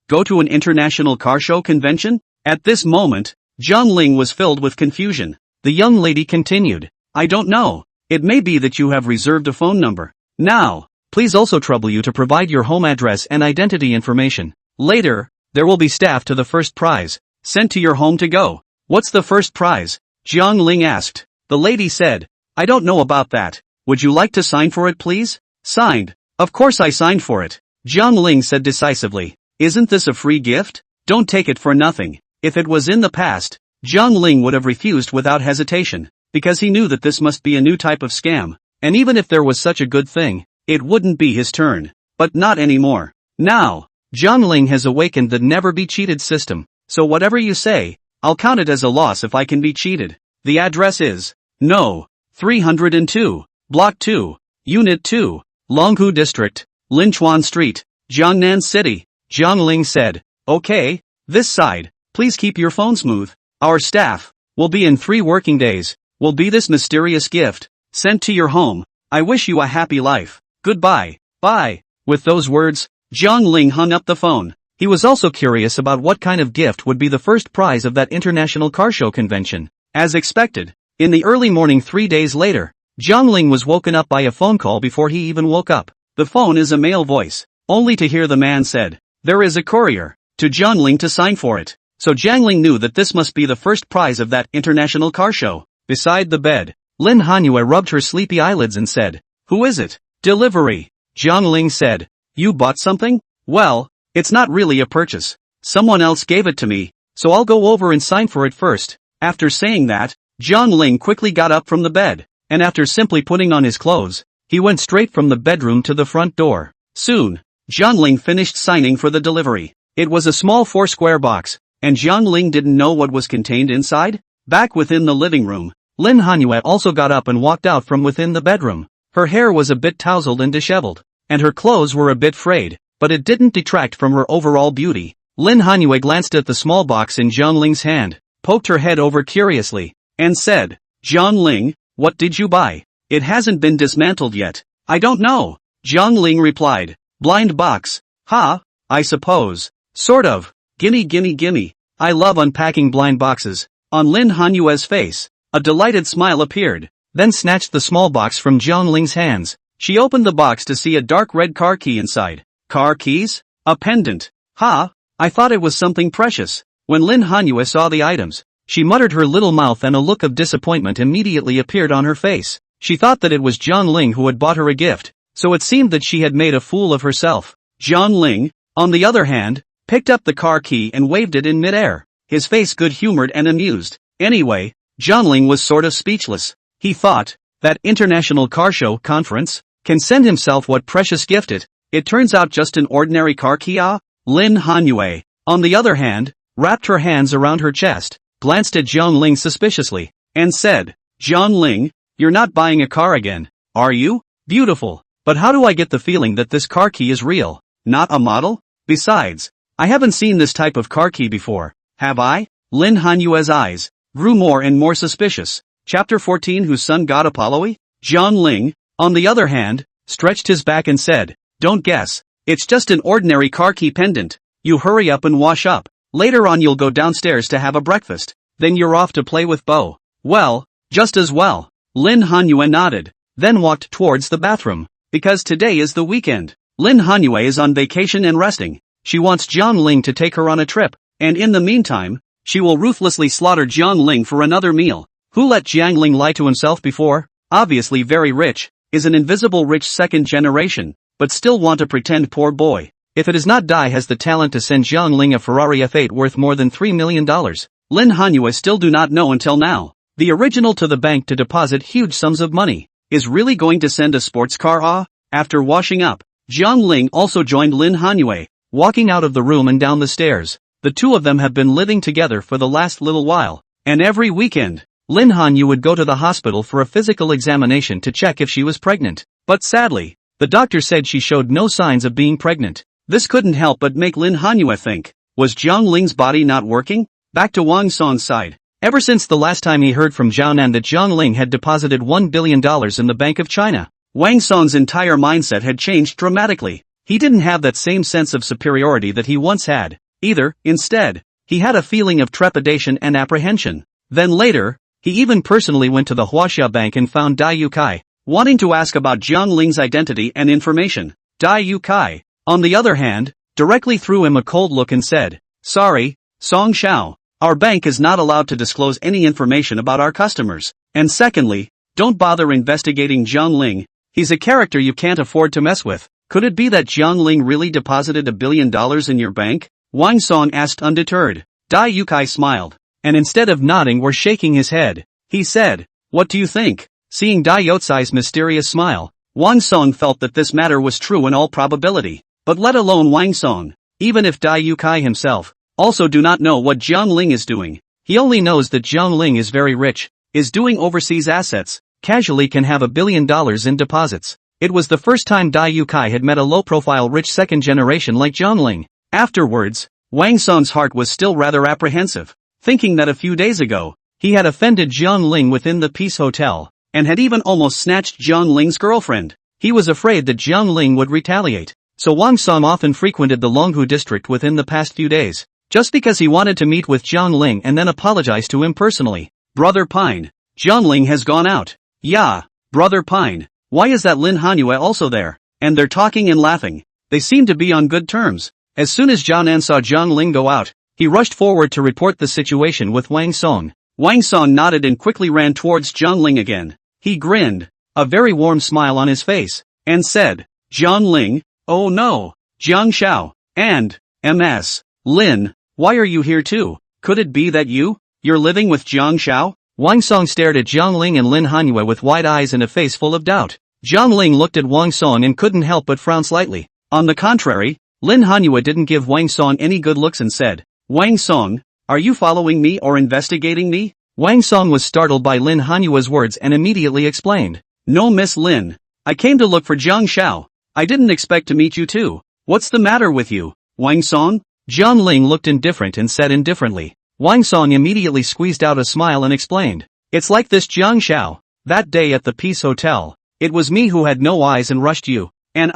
go to an International Car Show convention? At this moment, Jiang Ling was filled with confusion. The young lady continued, I don't know. It may be that you have reserved a phone number. Now, please also trouble you to provide your home address and identity information. Later, there will be staff to the first prize, sent to your home to go. What's the first prize? Jiang Ling asked. The lady said, I don't know about that. Would you like to sign for it please? Signed. Of course I signed for it, Jiang Ling said decisively. Isn't this a free gift? Don't take it for nothing. If it was in the past, Jiang Ling would have refused without hesitation, because he knew that this must be a new type of scam, and even if there was such a good thing, it wouldn't be his turn. But not anymore. Now, Jiang Ling has awakened the never-be-cheated system, so whatever you say, I'll count it as a loss if I can be cheated. The address is No. 302, Block 2, Unit 2, Longhu District, Linchuan Street, Jiangnan City. Jiang Ling said, Okay, this side, please keep your phone smooth. Our staff will be in 3 working days, will be this mysterious gift sent to your home. I wish you a happy life. Goodbye. Bye. With those words, Jiang Ling hung up the phone. He was also curious about what kind of gift would be the first prize of that international car show convention. As expected, in the early morning 3 days later, Jiang Ling was woken up by a phone call before he even woke up. The phone is a male voice, only to hear the man said, There is a courier, to Jiang Ling to sign for it. So Jiang Ling knew that this must be the first prize of that international car show. Beside the bed, Lin Hanyue rubbed her sleepy eyelids and said, Who is it? Delivery. Jiang Ling said, You bought something? Well, it's not really a purchase. Someone else gave it to me, so I'll go over and sign for it first. After saying that, Jiang Ling quickly got up from the bed, and after simply putting on his clothes, he went straight from the bedroom to the front door. Soon, Jiang Ling finished signing for the delivery. It was a small 4-square box, and Jiang Ling didn't know what was contained inside. Back within the living room, Lin Hanyue also got up and walked out from within the bedroom. Her hair was a bit tousled and disheveled, and her clothes were a bit frayed, but it didn't detract from her overall beauty. Lin Hanyue glanced at the small box in Jiang Ling's hand, poked her head over curiously, and said, Jiang Ling, what did you buy? It hasn't been dismantled yet. I don't know, Jiang Ling replied. Blind box. Ha, I suppose. Sort of. Gimme. I love unpacking blind boxes. On Lin Hanyue's face, a delighted smile appeared, then snatched the small box from Jiang Ling's hands. She opened the box to see a dark red car key inside. Car keys? A pendant. Ha, I thought it was something precious. When Lin Hanyue saw the items, she muttered her little mouth and a look of disappointment immediately appeared on her face. She thought that it was Jiang Ling who had bought her a gift, so it seemed that she had made a fool of herself. Jiang Ling, on the other hand, picked up the car key and waved it in midair, his face good-humored and amused. Anyway, Jiang Ling was sort of speechless. He thought, that international car show conference can send himself what precious gift it turns out just an ordinary car key. Lin Hanyue, on the other hand, wrapped her hands around her chest, glanced at Jiang Ling suspiciously, and said, Jiang Ling, you're not buying a car again, are you? Beautiful, but how do I get the feeling that this car key is real, not a model? Besides, I haven't seen this type of car key before, have I? Lin Hanyue's eyes grew more and more suspicious. Chapter 14 Whose son got Apollo? Jiang Ling, on the other hand, stretched his back and said, Don't guess, it's just an ordinary car key pendant. You hurry up and wash up. Later on you'll go downstairs to have a breakfast. Then you're off to play with Bo. Well, just as well. Lin Hanyue nodded, then walked towards the bathroom. Because today is the weekend. Lin Hanyue is on vacation and resting. She wants Jiang Ling to take her on a trip, and in the meantime, she will ruthlessly slaughter Jiang Ling for another meal. Who let Jiang Ling lie to himself before? Obviously very rich, is an invisible rich second generation, but still want to pretend poor boy. If it is not Dai has the talent to send Jiang Ling a Ferrari F8 worth more than $3 million. Lin Hanyue still do not know until now. The original to the bank to deposit huge sums of money. Is really going to send a sports car? After washing up, Jiang Ling also joined Lin Hanyue, walking out of the room and down the stairs. The two of them have been living together for the last little while, and every weekend, Lin Hanyue would go to the hospital for a physical examination to check if she was pregnant. But sadly, the doctor said she showed no signs of being pregnant. This couldn't help but make Lin Hanyue think, was Jiang Ling's body not working? Back to Wang Song's side. Ever since the last time he heard from Zhao Nan that Jiang Ling had deposited $1 billion in the Bank of China, Wang Song's entire mindset had changed dramatically. He didn't have that same sense of superiority that he once had, either. Instead, he had a feeling of trepidation and apprehension. Then later, he even personally went to the Huaxia Bank and found Dai Yukai, wanting to ask about Jiang Ling's identity and information. Dai Yukai, on the other hand, directly threw him a cold look and said, Sorry, Song Xiao, our bank is not allowed to disclose any information about our customers. And secondly, don't bother investigating Jiang Ling, he's a character you can't afford to mess with. Could it be that Jiang Ling really deposited $1 billion in your bank? Wang Song asked undeterred. Dai Yukai smiled, and instead of nodding or shaking his head, he said, "What do you think?" Seeing Dai Yotsai's mysterious smile, Wang Song felt that this matter was true in all probability. But let alone Wang Song, even if Dai Yukai himself also do not know what Jiang Ling is doing. He only knows that Jiang Ling is very rich, is doing overseas assets, casually can have $1 billion in deposits. It was the first time Dai Yukai had met a low-profile rich second generation like Jiang Ling. Afterwards, Wang Song's heart was still rather apprehensive, thinking that a few days ago, he had offended Jiang Ling within the Peace Hotel, and had even almost snatched Jiang Ling's girlfriend. He was afraid that Jiang Ling would retaliate, so Wang Song often frequented the Longhu district within the past few days, just because he wanted to meet with Jiang Ling and then apologize to him personally. Brother Pine, Jiang Ling has gone out. Yeah, Brother Pine, why is that Lin Hanyue also there? And they're talking and laughing. They seem to be on good terms. As soon as Jiang An saw Jiang Ling go out, he rushed forward to report the situation with Wang Song. Wang Song nodded and quickly ran towards Jiang Ling again. He grinned, a very warm smile on his face, and said, "Jiang Ling, oh no, Jiang Xiao, and, MS, Lin, why are you here too? Could it be that you're living with Jiang Xiao?" Wang Song stared at Jiang Ling and Lin Hanyue with wide eyes and a face full of doubt. Jiang Ling looked at Wang Song and couldn't help but frown slightly. On the contrary, Lin Hanyue didn't give Wang Song any good looks and said, "Wang Song, are you following me or investigating me?" Wang Song was startled by Lin Hanyue's words and immediately explained, "No, Miss Lin, I came to look for Jiang Xiao. I didn't expect to meet you too. What's the matter with you, Wang Song?" Jiang Ling looked indifferent and said indifferently. Wang Song immediately squeezed out a smile and explained, "It's like this, Jiang Xiao. That day at the Peace Hotel, it was me who had no eyes and rushed you, and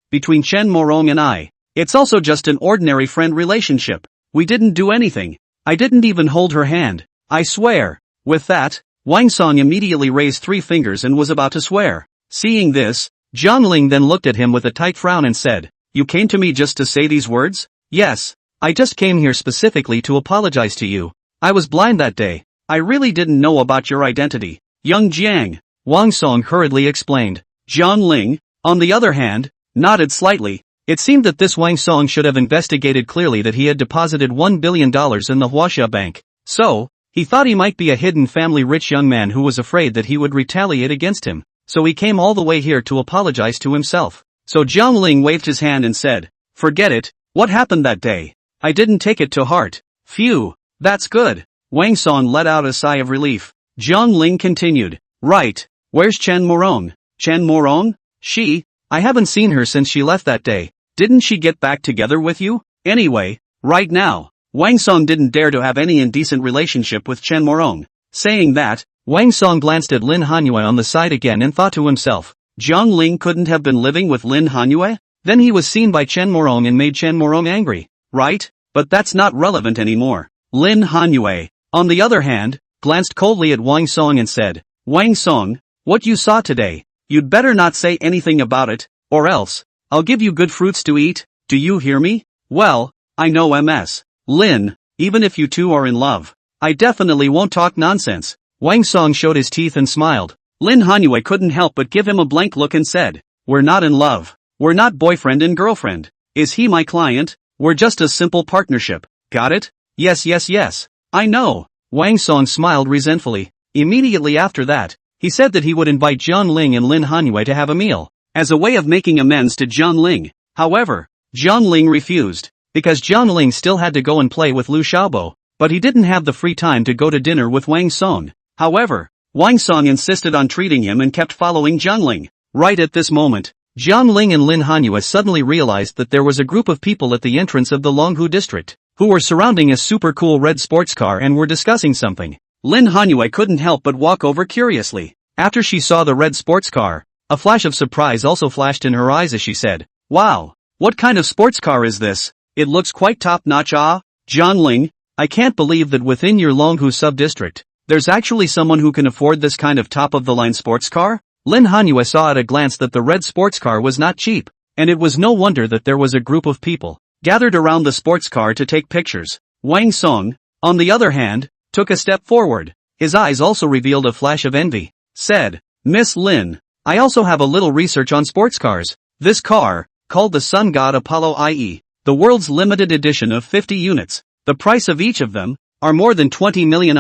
between Chen Morong and I, it's also just an ordinary friend relationship. We didn't do anything. I didn't even hold her hand, I swear." With that, Wang Song immediately raised 3 fingers and was about to swear. Seeing this, Jiang Ling then looked at him with a tight frown and said, "You came to me just to say these words?" "Yes, I just came here specifically to apologize to you. I was blind that day. I really didn't know about your identity, young Jiang," Wang Song hurriedly explained. Jiang Ling, on the other hand, nodded slightly. It seemed that this Wang Song should have investigated clearly that he had deposited $1 billion in the Huaxia bank. So, he thought he might be a hidden family rich young man who was afraid that he would retaliate against him. So he came all the way here to apologize to himself. So Jiang Ling waved his hand and said, "Forget it, what happened that day? I didn't take it to heart." "Phew, that's good." Wang Song let out a sigh of relief. Jiang Ling continued, "Right, where's Chen Morong?" "Chen Morong? I haven't seen her since she left that day. Didn't she get back together with you? Anyway, right now, Wang Song didn't dare to have any indecent relationship with Chen Morong." Saying that, Wang Song glanced at Lin Hanyue on the side again and thought to himself, Jiang Ling couldn't have been living with Lin Hanyue? Then he was seen by Chen Morong and made Chen Morong angry, right? But that's not relevant anymore. Lin Hanyue, on the other hand, glanced coldly at Wang Song and said, "Wang Song, what you saw today, you'd better not say anything about it, or else, I'll give you good fruits to eat, do you hear me?" "Well, I know MS. Lin, even if you two are in love, I definitely won't talk nonsense." Wang Song showed his teeth and smiled. Lin Hanyue couldn't help but give him a blank look and said, "We're not in love. We're not boyfriend and girlfriend. Is he my client? We're just a simple partnership. Got it?" Yes, I know." Wang Song smiled resentfully. Immediately after that, he said that he would invite Jiang Ling and Lin Hanyue to have a meal, as a way of making amends to Jiang Ling. However, Jiang Ling refused, because Jiang Ling still had to go and play with Liu Xiaobo, but he didn't have the free time to go to dinner with Wang Song. However, Wang Song insisted on treating him and kept following Jiang Ling. Right at this moment, Jiang Ling and Lin Hanyue suddenly realized that there was a group of people at the entrance of the Longhu district, who were surrounding a super cool red sports car and were discussing something. Lin Hanyue couldn't help but walk over curiously. After she saw the red sports car, a flash of surprise also flashed in her eyes as she said, "Wow, what kind of sports car is this? It looks quite top-notch." Jiang Ling, I can't believe that within your Longhu sub-district, there's actually someone who can afford this kind of top-of-the-line sports car? Lin Hanyue saw at a glance that the red sports car was not cheap, and it was no wonder that there was a group of people gathered around the sports car to take pictures. Wang Song, on the other hand, took a step forward. His eyes also revealed a flash of envy. Said, "Miss Lin, I also have a little research on sports cars. This car, called the Sun God Apollo IE, the world's limited edition of 50 units. The price of each of them are more than 20 million.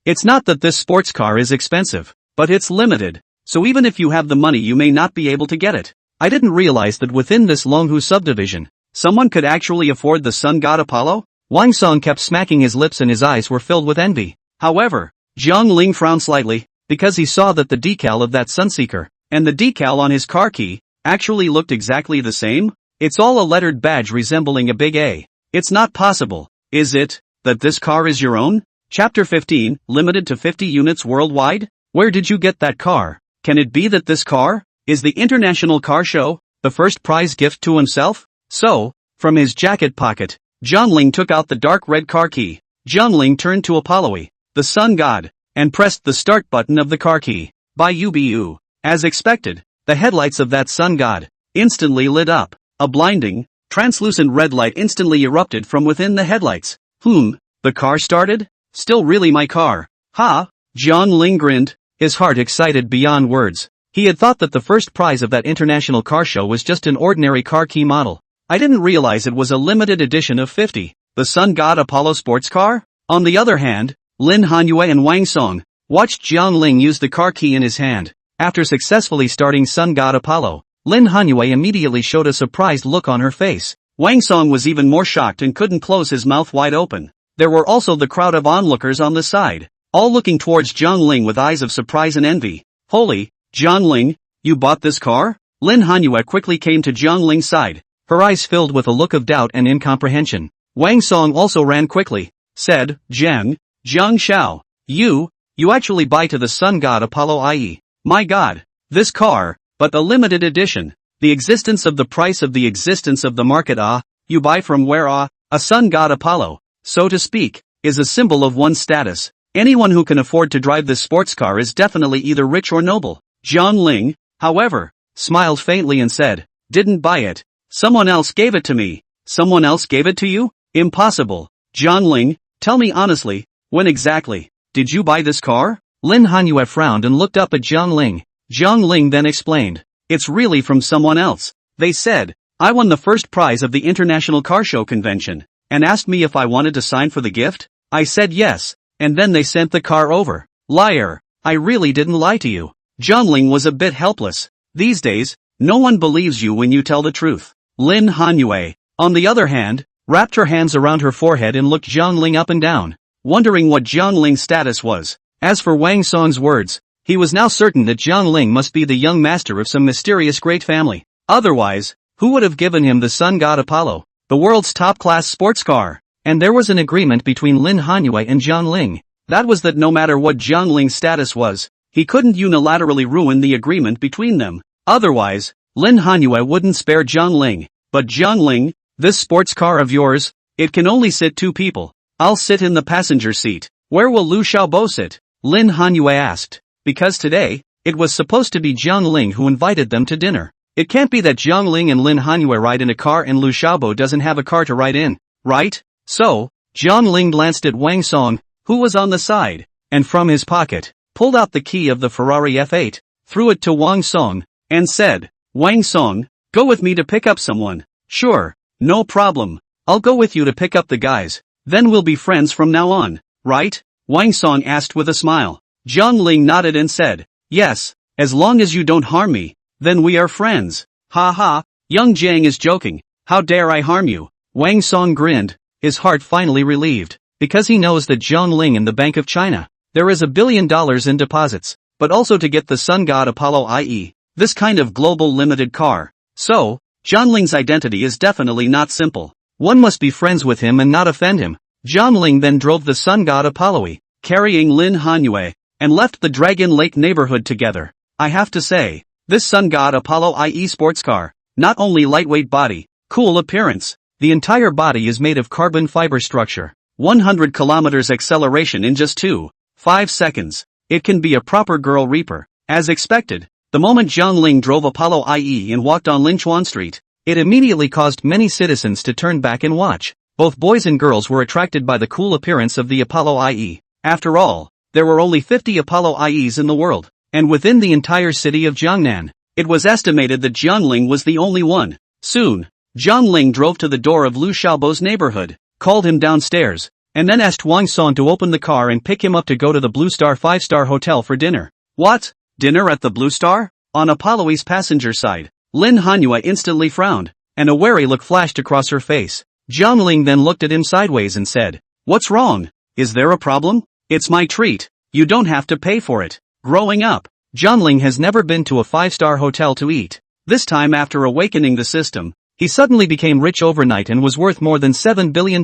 It's not that this sports car is expensive, but it's limited, so even if you have the money you may not be able to get it. I didn't realize that within this Longhu subdivision, someone could actually afford the Sun God Apollo. Wang Song kept smacking his lips and his eyes were filled with envy. However, Zhang Ling frowned slightly, because he saw that the decal of that Sunseeker, and the decal on his car key, actually looked exactly the same. It's all a lettered badge resembling a big A. It's not possible, is it, that this car is your own? Chapter 15, limited to 50 units worldwide? Where did you get that car? Can it be that this car is the International Car Show, the first prize gift to himself? So, from his jacket pocket, Zhang Ling took out the dark red car key. Zhang Ling turned to Apollo, the sun god, and pressed the start button of the car key. By UBU. As expected, the headlights of that sun god instantly lit up. A blinding, translucent red light instantly erupted from within the headlights. The car started? Still really my car. Ha! Zhang Ling grinned, his heart excited beyond words. He had thought that the first prize of that international car show was just an ordinary car key model. I didn't realize it was a limited edition of 50. The Sun God Apollo sports car? On the other hand, Lin Hanyue and Wang Song watched Zhang Ling use the car key in his hand. After successfully starting Sun God Apollo, Lin Hanyue immediately showed a surprised look on her face. Wang Song was even more shocked and couldn't close his mouth wide open. There were also the crowd of onlookers on the side, all looking towards Zhang Ling with eyes of surprise and envy. Holy, Zhang Ling, you bought this car? Lin Hanyue quickly came to Zhang Ling's side, her eyes filled with a look of doubt and incomprehension. Wang Song also ran quickly, said, Zhang Xiao, you actually buy to the Sun God Apollo IE. My god, this car, but the limited edition, the existence of the price of the existence of the market you buy from where a Sun God Apollo, so to speak, is a symbol of one's status. Anyone who can afford to drive this sports car is definitely either rich or noble. Zhang Ling, however, smiled faintly and said, didn't buy it. Someone else gave it to me. Someone else gave it to you? Impossible. Zhang Ling, tell me honestly, when exactly did you buy this car? Lin Hanyue frowned and looked up at Zhang Ling. Zhang Ling then explained, it's really from someone else. They said, I won the first prize of the International Car Show convention, and asked me if I wanted to sign for the gift. I said yes, and then they sent the car over. Liar, I really didn't lie to you. Zhang Ling was a bit helpless. These days, no one believes you when you tell the truth. Lin Hanyue, on the other hand, wrapped her hands around her forehead and looked Zhang Ling up and down, wondering what Zhang Ling's status was. As for Wang Song's words, he was now certain that Zhang Ling must be the young master of some mysterious great family. Otherwise, who would have given him the Sun God Apollo, the world's top-class sports car? And there was an agreement between Lin Hanyue and Zhang Ling. That was that no matter what Zhang Ling's status was, he couldn't unilaterally ruin the agreement between them. Otherwise, Lin Hanyue wouldn't spare Zhang Ling. But Zhang Ling, this sports car of yours, it can only sit 2 people. I'll sit in the passenger seat. Where will Lu Xiaobo sit? Lin Hanyue asked. Because today, it was supposed to be Zhang Ling who invited them to dinner. It can't be that Zhang Ling and Lin Hanyue ride in a car and Lu Xiaobo doesn't have a car to ride in, right? So, Zhang Ling glanced at Wang Song, who was on the side, and from his pocket, pulled out the key of the Ferrari F8, threw it to Wang Song, and said, Wang Song, go with me to pick up someone. Sure, no problem. I'll go with you to pick up the guys. Then we'll be friends from now on, right? Wang Song asked with a smile. Zhang Ling nodded and said, yes, as long as you don't harm me, then we are friends. Ha ha, young Jiang is joking. How dare I harm you? Wang Song grinned, his heart finally relieved, because he knows that Zhang Ling in the Bank of China, there is $1 billion in deposits, but also to get the Sun God Apollo IE, this kind of global limited car. So, Zhang Ling's identity is definitely not simple. One must be friends with him and not offend him. Zhang Ling then drove the Sun God Apollo, carrying Lin Hanyue, and left the Dragon Lake neighborhood together. I have to say, this Sun God Apollo IE sports car, not only lightweight body, cool appearance, the entire body is made of carbon fiber structure. 100 kilometers acceleration in just 2.5 seconds. It can be a proper girl reaper. As expected, the moment Zhang Ling drove Apollo IE and walked on Linchuan Street, it immediately caused many citizens to turn back and watch. Both boys and girls were attracted by the cool appearance of the Apollo IE. After all, there were only 50 Apollo IEs in the world, and within the entire city of Jiangnan, it was estimated that Zhang Ling was the only one. Soon, Jiang Ling drove to the door of Liu Xiaobo's neighborhood, called him downstairs, and then asked Wang Song to open the car and pick him up to go to the Blue Star 5-star hotel for dinner. What? Dinner at the Blue Star? On Apollo's passenger side, Lin Hanhua instantly frowned, and a wary look flashed across her face. Jiang Ling then looked at him sideways and said, "What's wrong? Is there a problem? It's my treat. You don't have to pay for it." Growing up, Jiang Ling has never been to a 5-star hotel to eat. This time after awakening the system, he suddenly became rich overnight and was worth more than $7 billion,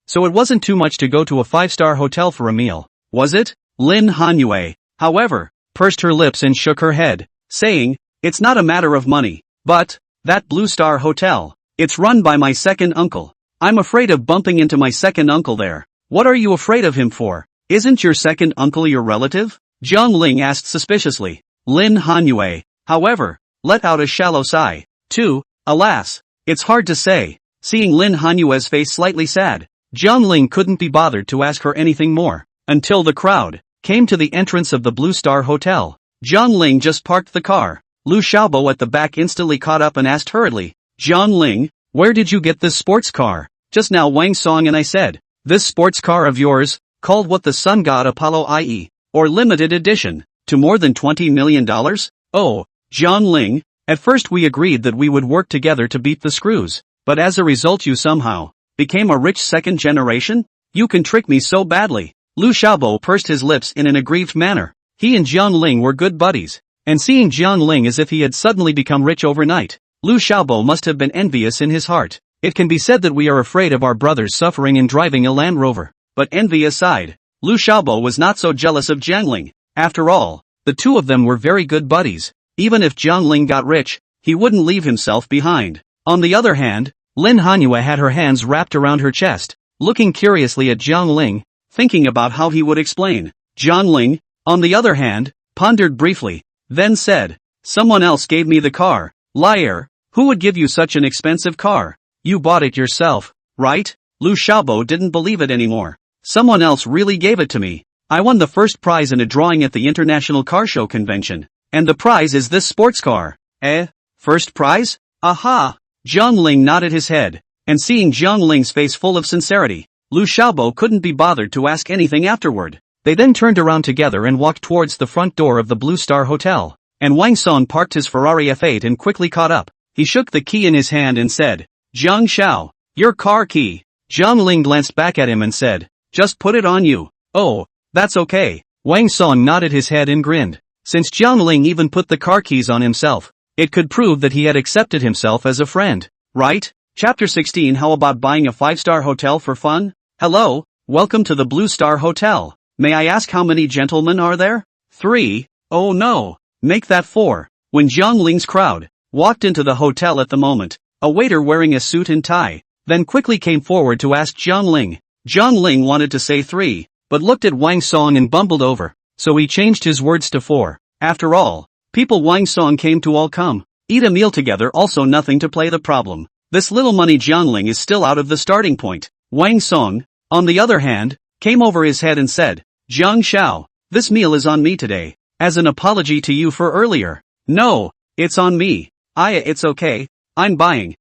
so it wasn't too much to go to a 5-star hotel for a meal, was it? Lin Hanhua, however, pursed her lips and shook her head, saying, "It's not a matter of money, but that Blue Star hotel, it's run by my second uncle. I'm afraid of bumping into my second uncle there." "What are you afraid of him for? Isn't your second uncle your relative?" Jiang Ling asked suspiciously. Lin Hanhua, however, let out a shallow sigh. Alas, it's hard to say. Seeing Lin Hanhua's face slightly sad, Jiang Ling couldn't be bothered to ask her anything more, until the crowd came to the entrance of the Blue Star Hotel. Jiang Ling just parked the car. Liu Xiaobo at the back instantly caught up and asked hurriedly, "Jiang Ling, where did you get this sports car?" "Just now Wang Song and I said, this sports car of yours, called what the sun god Apollo IE, or limited edition, to more than $20 million? Oh, Jiang Ling, at first we agreed that we would work together to beat the screws, but as a result you somehow became a rich second generation? You can trick me so badly." Liu Xiaobo pursed his lips in an aggrieved manner. He and Jiang Ling were good buddies, and seeing Jiang Ling as if he had suddenly become rich overnight, Liu Xiaobo must have been envious in his heart. It can be said that we are afraid of our brothers suffering in driving a Land Rover, but envy aside, Liu Xiaobo was not so jealous of Jiang Ling. After all, the two of them were very good buddies. Even if Jiang Ling got rich, he wouldn't leave himself behind. On the other hand, Lin Hanhua had her hands wrapped around her chest, looking curiously at Jiang Ling, thinking about how he would explain. Jiang Ling, on the other hand, pondered briefly, then said, "Someone else gave me the car." "Liar, who would give you such an expensive car? You bought it yourself, right?" Liu Xiaobo didn't believe it anymore. "Someone else really gave it to me. I won the first prize in a drawing at the International Car Show convention, and the prize is this sports car." First prize? Aha! Jiang Ling nodded his head, and seeing Jiang Ling's face full of sincerity, Liu Xiaobo couldn't be bothered to ask anything afterward. They then turned around together and walked towards the front door of the Blue Star Hotel, and Wang Song parked his Ferrari F8 and quickly caught up. He shook the key in his hand and said, "Jiang Xiao, your car key." Jiang Ling glanced back at him and said, "Just put it on you." "Oh, that's okay." Wang Song nodded his head and grinned. Since Jiang Ling even put the car keys on himself, it could prove that he had accepted himself as a friend, right? Chapter 16. How about buying a 5-star hotel for fun? Hello, welcome to the Blue Star Hotel. May I ask how many gentlemen are there? 3. Oh no, make that 4. When Jiang Ling's crowd walked into the hotel at the moment, a waiter wearing a suit and tie then quickly came forward to ask Jiang Ling. Jiang Ling wanted to say 3, but looked at Wang Song and bumbled over, so he changed his words to 4. After all, people Wang Song came to all come, eat a meal together, also nothing to play the problem. This little money Jiang Ling is still out of the starting point. Wang Song, on the other hand, came over his head and said, "Jiang Xiao, this meal is on me today, as an apology to you for earlier." "No, it's on me. It's okay, I'm buying.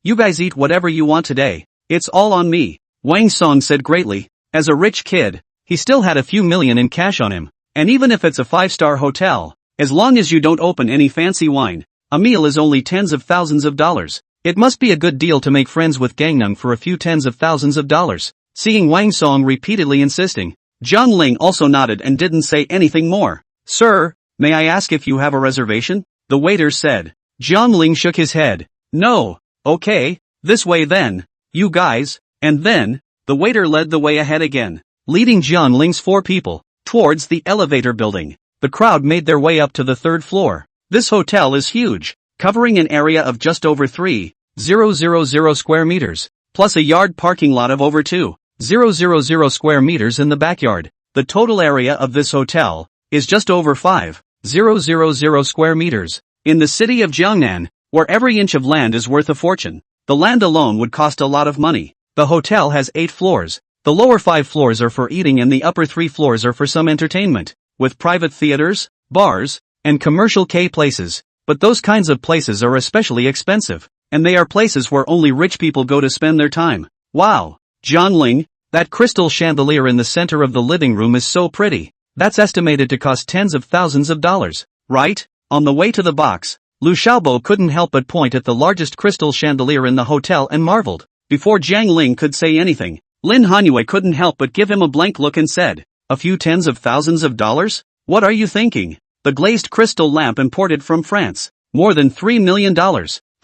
You guys eat whatever you want today. It's all on me," Wang Song said greatly. As a rich kid, he still had a few million in cash on him, and even if it's a 5-star hotel, as long as you don't open any fancy wine, a meal is only tens of thousands of dollars. It must be a good deal to make friends with Gangnam for a few tens of thousands of dollars. Seeing Wang Song repeatedly insisting, Jiang Ling also nodded and didn't say anything more. "Sir, may I ask if you have a reservation?" the waiter said. Jiang Ling shook his head. "No." "Okay, this way then, you guys," and then, the waiter led the way ahead again, leading Jiang Ling's 4 people towards the elevator building. The crowd made their way up to the 3rd floor. This hotel is huge, covering an area of just over 3,000 square meters, plus a yard parking lot of over 2,000 square meters in the backyard. The total area of this hotel is just over 5,000 square meters. In the city of Jiangnan, where every inch of land is worth a fortune, the land alone would cost a lot of money. The hotel has 8 floors. The lower 5 floors are for eating and the upper 3 floors are for some entertainment, with private theaters, bars, and commercial places. But those kinds of places are especially expensive. And they are places where only rich people go to spend their time. Wow. Jiangling, that crystal chandelier in the center of the living room is so pretty. That's estimated to cost tens of thousands of dollars, right? On the way to the box, Lu Xiaobo couldn't help but point at the largest crystal chandelier in the hotel and marveled. Before Jiang Ling could say anything, Lin Hanyue couldn't help but give him a blank look and said, "A few tens of thousands of dollars? What are you thinking? The glazed crystal lamp imported from France. More than $3 million.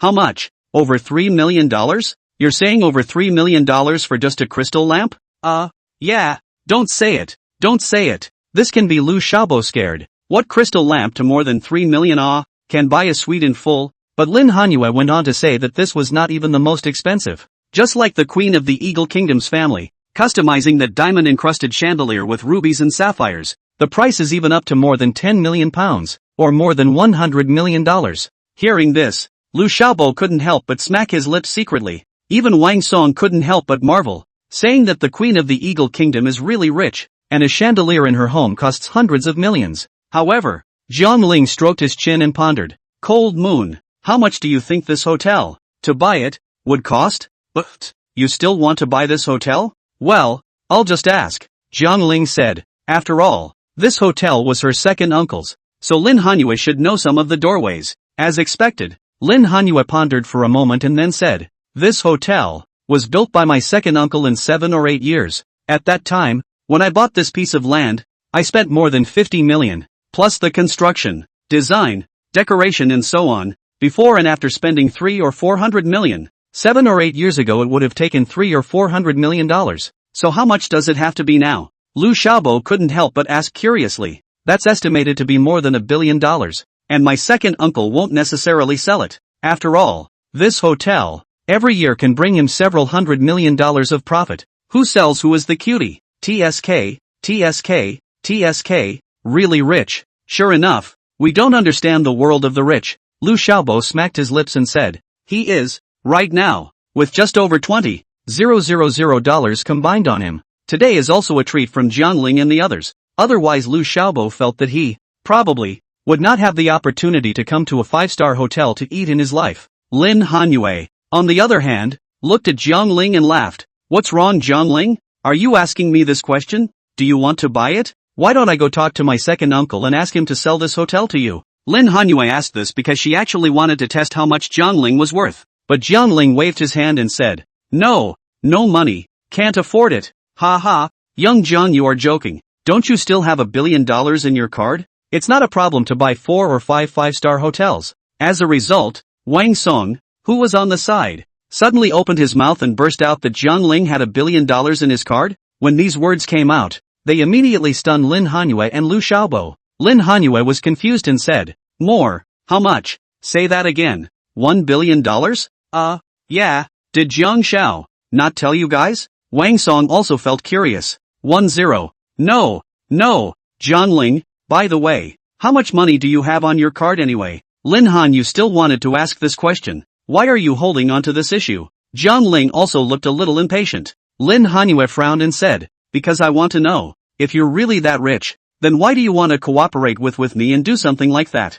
How much? Over $3 million? You're saying over $3 million for just a crystal lamp? Yeah. Don't say it. Don't say it. This can be Lu Xiaobo scared. What crystal lamp to more than 3 million can buy a suite in full?" But Lin Hanyue went on to say that this was not even the most expensive. Just like the Queen of the Eagle Kingdom's family, customizing that diamond-encrusted chandelier with rubies and sapphires, the price is even up to more than 10 million pounds, or more than $100 million. Hearing this, Lu Xiaobo couldn't help but smack his lips secretly. Even Wang Song couldn't help but marvel, saying that the Queen of the Eagle Kingdom is really rich, and a chandelier in her home costs hundreds of millions. However, Jiang Ling stroked his chin and pondered. Cold Moon, how much do you think this hotel, to buy it, would cost? But, you still want to buy this hotel? Well, I'll just ask, Jiang Ling said. After all, this hotel was her second uncle's, so Lin Hanyue should know some of the doorways. As expected, Lin Hanyue pondered for a moment and then said, "This hotel was built by my second uncle in 7 or 8 years. At that time, when I bought this piece of land, I spent more than 50 million, plus the construction, design, decoration and so on, before and after spending 3 or 400 million. 7 or 8 years ago it would have taken 3 or 400 million dollars. So how much does it have to be now?" Lu Xiaobo couldn't help but ask curiously. "That's estimated to be more than $1 billion. And my second uncle won't necessarily sell it. After all, this hotel, every year can bring him several $100 million of profit. Who sells who is the cutie? TSK, TSK, TSK, really rich. Sure enough, we don't understand the world of the rich." Lu Xiaobo smacked his lips and said, "He is, right now, with just over $20,000 combined on him. Today is also a treat from Jiangling and the others." Otherwise Lu Xiaobo felt that he, probably, would not have the opportunity to come to a 5-star hotel to eat in his life. Lin Hanyue, on the other hand, looked at Jiangling and laughed. "What's wrong, Jiangling? Are you asking me this question? Do you want to buy it? Why don't I go talk to my second uncle and ask him to sell this hotel to you?" Lin Hanyue asked this because she actually wanted to test how much Jiangling was worth. But Jiangling waved his hand and said, "No, no money, can't afford it. Ha ha, young Jiang, you are joking. Don't you still have $1 billion in your card? It's not a problem to buy 4 or 5 5-star hotels." As a result, Wang Song, who was on the side, suddenly opened his mouth and burst out that Jiangling had $1 billion in his card. When these words came out, they immediately stunned Lin Hanyue and Lu Xiaobo. Lin Hanyue was confused and said, "More, how much? Say that again. $1 billion? Yeah, did Jiang Xiao not tell you guys?" Wang Song also felt curious. 10. No, Jiangling, by the way, how much money do you have on your card anyway? Lin Hanyue still wanted to ask this question. Why are you holding on to this issue? Jiangling also looked a little impatient. Lin Hanyue frowned and said, "Because I want to know. If you're really that rich, then why do you want to cooperate with me and do something like that?"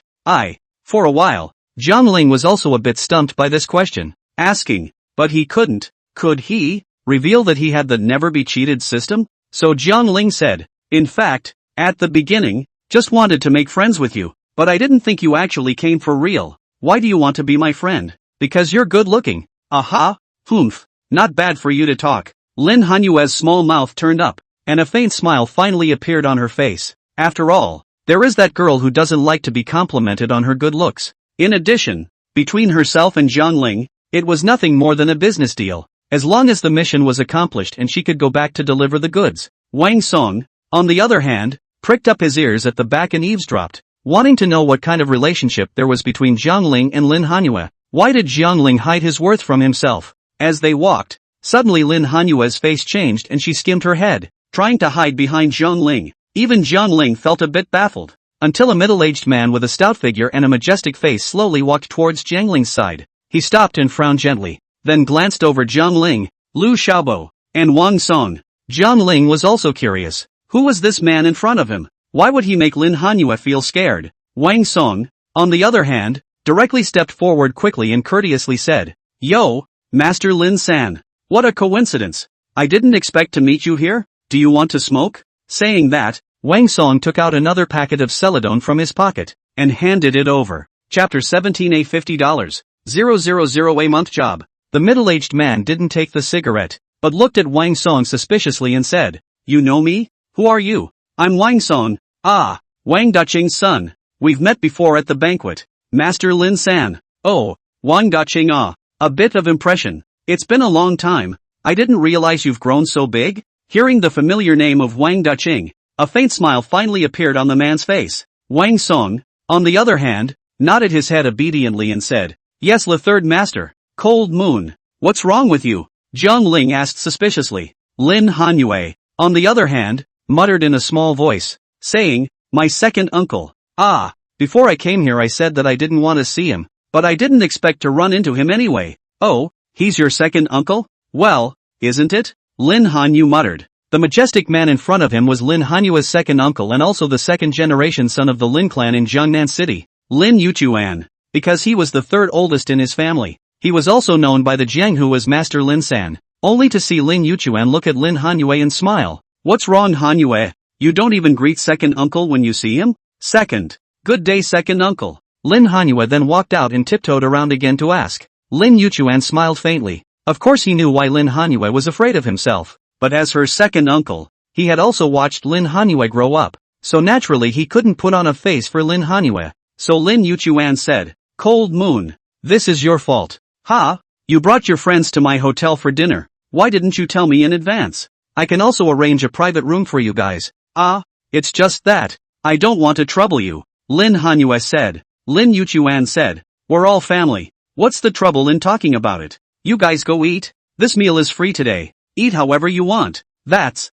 For a while, Jiangling was also a bit stumped by this question, asking, but he couldn't, could he, reveal that he had the never be cheated system? So Jiangling said, "In fact, at the beginning, just wanted to make friends with you, but I didn't think you actually came for real. Why do you want to be my friend? Because you're good looking. Aha, humph, not bad for you to talk." Lin Hanyue's small mouth turned up, and a faint smile finally appeared on her face. After all, there is that girl who doesn't like to be complimented on her good looks. In addition, between herself and Jiangling, it was nothing more than a business deal, as long as the mission was accomplished and she could go back to deliver the goods. Wang Song, on the other hand, pricked up his ears at the back and eavesdropped, wanting to know what kind of relationship there was between Jiangling and Lin Hanyue. Why did Jiangling hide his worth from himself? As they walked, suddenly Lin Hanyue's face changed and she skimmed her head, trying to hide behind Jiangling. Even Jiangling felt a bit baffled, until a middle-aged man with a stout figure and a majestic face slowly walked towards Jiangling's side. He stopped and frowned gently, then glanced over Jiangling, Lu Xiaobo, and Wang Song. Jiangling was also curious. Who was this man in front of him? Why would he make Lin Hanyue feel scared? Wang Song, on the other hand, directly stepped forward quickly and courteously said, "Yo, Master Lin-san. What a coincidence. I didn't expect to meet you here. Do you want to smoke?" Saying that, Wang Song took out another packet of Celadone from his pocket and handed it over. Chapter 17A $50. 000 a month job. The middle-aged man didn't take the cigarette, but looked at Wang Song suspiciously and said, "You know me? Who are you?" "I'm Wang Song. Ah, Wang Daqing's son. We've met before at the banquet. Master Lin-san." "Oh, Wang Daqing ah. A bit of impression. It's been a long time. I didn't realize you've grown so big." Hearing the familiar name of Wang Daqing, a faint smile finally appeared on the man's face. Wang Song, on the other hand, nodded his head obediently and said, "Yes, the third master. Cold Moon. What's wrong with you?" Jiang Ling asked suspiciously. Lin Hanyue, on the other hand, muttered in a small voice, saying, "My second uncle. Ah, before I came here I said that I didn't want to see him, but I didn't expect to run into him anyway." "Oh, he's your second uncle? Well, isn't it?" Lin Hanyu muttered. The majestic man in front of him was Lin Hanyue's second uncle and also the second-generation son of the Lin clan in Jiangnan City, Lin Yuchuan. Because he was the third oldest in his family, he was also known by the Jianghu as Master Lin-san. Only to see Lin Yuchuan look at Lin Hanyue and smile. "What's wrong, Hanyue? You don't even greet second uncle when you see him?" "Second. Good day, second uncle." Lin Hanyue then walked out and tiptoed around again to ask. Lin Yuchuan smiled faintly. Of course he knew why Lin Hanyue was afraid of himself, but as her second uncle, he had also watched Lin Hanyue grow up, so naturally he couldn't put on a face for Lin Hanyue. So Lin Yuchuan said, "Cold Moon, this is your fault." "Ha? You brought your friends to my hotel for dinner. Why didn't you tell me in advance? I can also arrange a private room for you guys." "Ah, it's just that. I don't want to trouble you," Lin Hanyue said. Lin Yuchuan said, "We're all family. What's the trouble in talking about it? You guys go eat. This meal is free today. Eat however you want." "That's,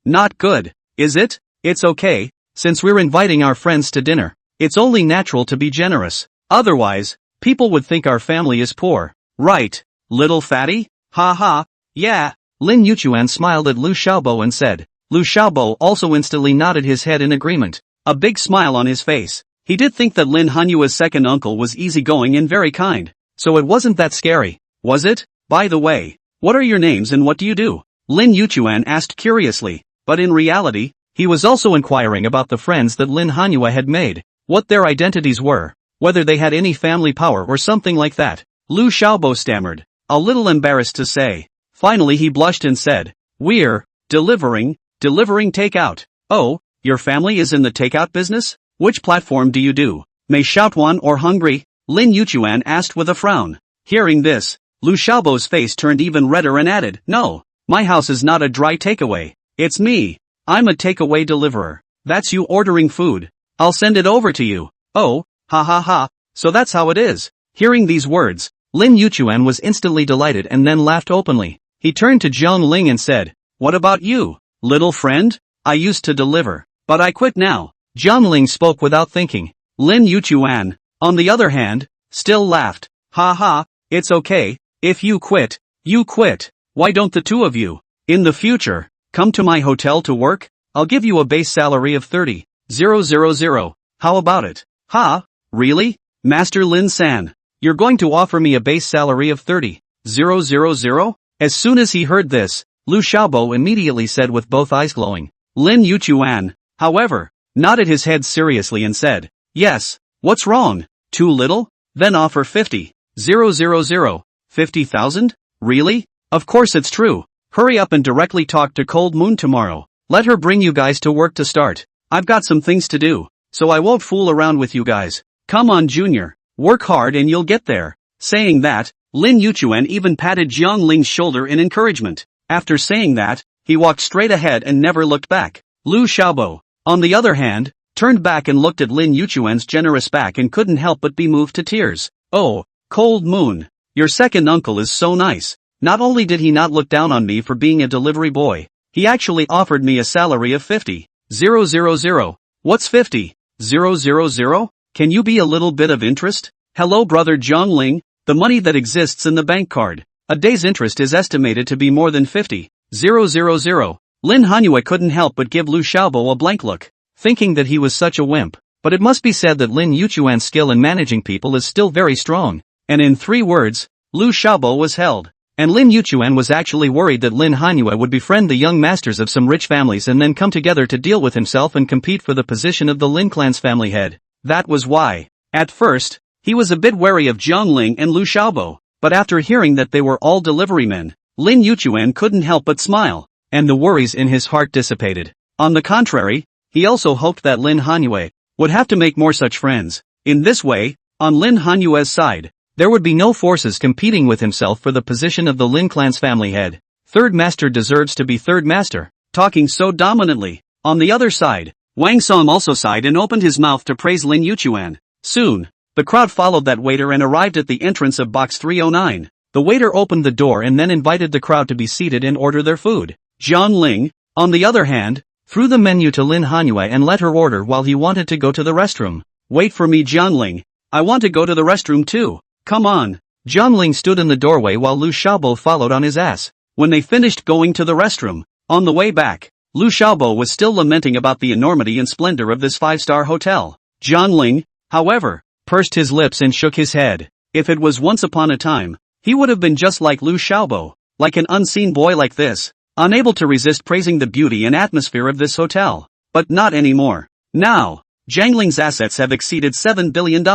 not good, is it?" "It's okay, since we're inviting our friends to dinner. It's only natural to be generous. Otherwise, people would think our family is poor. Right, little fatty?" "Ha ha, yeah." Lin Yuchuan smiled at Lu Xiaobo and said. Lu Xiaobo also instantly nodded his head in agreement, a big smile on his face. He did think that Lin Hanyue's second uncle was easygoing and very kind, so it wasn't that scary, was it? "By the way, what are your names and what do you do?" Lin Yuchuan asked curiously, but in reality, he was also inquiring about the friends that Lin Hanyue had made, what their identities were, whether they had any family power or something like that. Lu Xiaobo stammered, a little embarrassed to say. Finally he blushed and said, "We're delivering takeout." "Oh, your family is in the takeout business? Which platform do you do? May Xiaotuan or Hungry?" Lin Yuchuan asked with a frown. Hearing this, Lu Xiaobo's face turned even redder and added, "No, my house is not a dry takeaway. It's me. I'm a takeaway deliverer. That's you ordering food. I'll send it over to you." "Oh, ha ha ha, so that's how it is." Hearing these words, Lin Yuchuan was instantly delighted and then laughed openly. He turned to Jiang Ling and said, "What about you, little friend? I used to deliver, but I quit now." Jiang Ling spoke without thinking. Lin Yuchuan, on the other hand, still laughed. "Ha ha, it's okay, if you quit, you quit. Why don't the two of you, in the future, come to my hotel to work? I'll give you a base salary of 30,000. How about it?" "Ha, really? Master Lin-san, you're going to offer me a base salary of 30,000? As soon as he heard this, Lu Xiaobo immediately said with both eyes glowing. Lin Yuchuan, however, nodded his head seriously and said, "Yes, what's wrong? Too little? Then offer 50,000. 50,000? Really? Of course it's true. Hurry up and directly talk to Cold Moon tomorrow. Let her bring you guys to work to start. I've got some things to do, so I won't fool around with you guys. Come on, Junior. Work hard and you'll get there." Saying that, Lin Yuchuan even patted Jiang Ling's shoulder in encouragement. After saying that, he walked straight ahead and never looked back. Lu Xiaobo, on the other hand, turned back and looked at Lin Yuchuan's generous back and couldn't help but be moved to tears. "Oh, Cold Moon, your second uncle is so nice. Not only did he not look down on me for being a delivery boy, he actually offered me a salary of 50,000. What's 50,000? Can you be a little bit of interest?" "Hello brother Jiang Ling, the money that exists in the bank card. A day's interest is estimated to be more than 50,000. Lin Hanyue couldn't help but give Lu Xiaobo a blank look, thinking that he was such a wimp. But it must be said that Lin Yuchuan's skill in managing people is still very strong. And in 3 words, Lu Xiaobo was held. And Lin Yuchuan was actually worried that Lin Hanyue would befriend the young masters of some rich families and then come together to deal with himself and compete for the position of the Lin clan's family head. That was why. At first, he was a bit wary of Jiangling and Lu Xiaobo, but after hearing that they were all delivery men, Lin Yuchuan couldn't help but smile, and the worries in his heart dissipated. On the contrary, he also hoped that Lin Hanyue would have to make more such friends. In this way, on Lin Hanyue's side, there would be no forces competing with himself for the position of the Lin clan's family head. Third master deserves to be third master, talking so dominantly. On the other side, Wang Song also sighed and opened his mouth to praise Lin Yuchuan. Soon, the crowd followed that waiter and arrived at the entrance of box 309. The waiter opened the door and then invited the crowd to be seated and order their food. Jiang Ling, on the other hand, threw the menu to Lin Hanyue and let her order while he wanted to go to the restroom. Wait for me, Jiang Ling. I want to go to the restroom too. Come on. Jiang Ling stood in the doorway while Lu Xiaobo followed on his ass. When they finished going to the restroom, on the way back, Lu Xiaobo was still lamenting about the enormity and splendor of this 5-star hotel. Jiang Ling, however, pursed his lips and shook his head. If it was once upon a time, he would have been just like Lu Xiaobo, like an unseen boy like this, unable to resist praising the beauty and atmosphere of this hotel. But not anymore. Now, Jiang Ling's assets have exceeded $7 billion.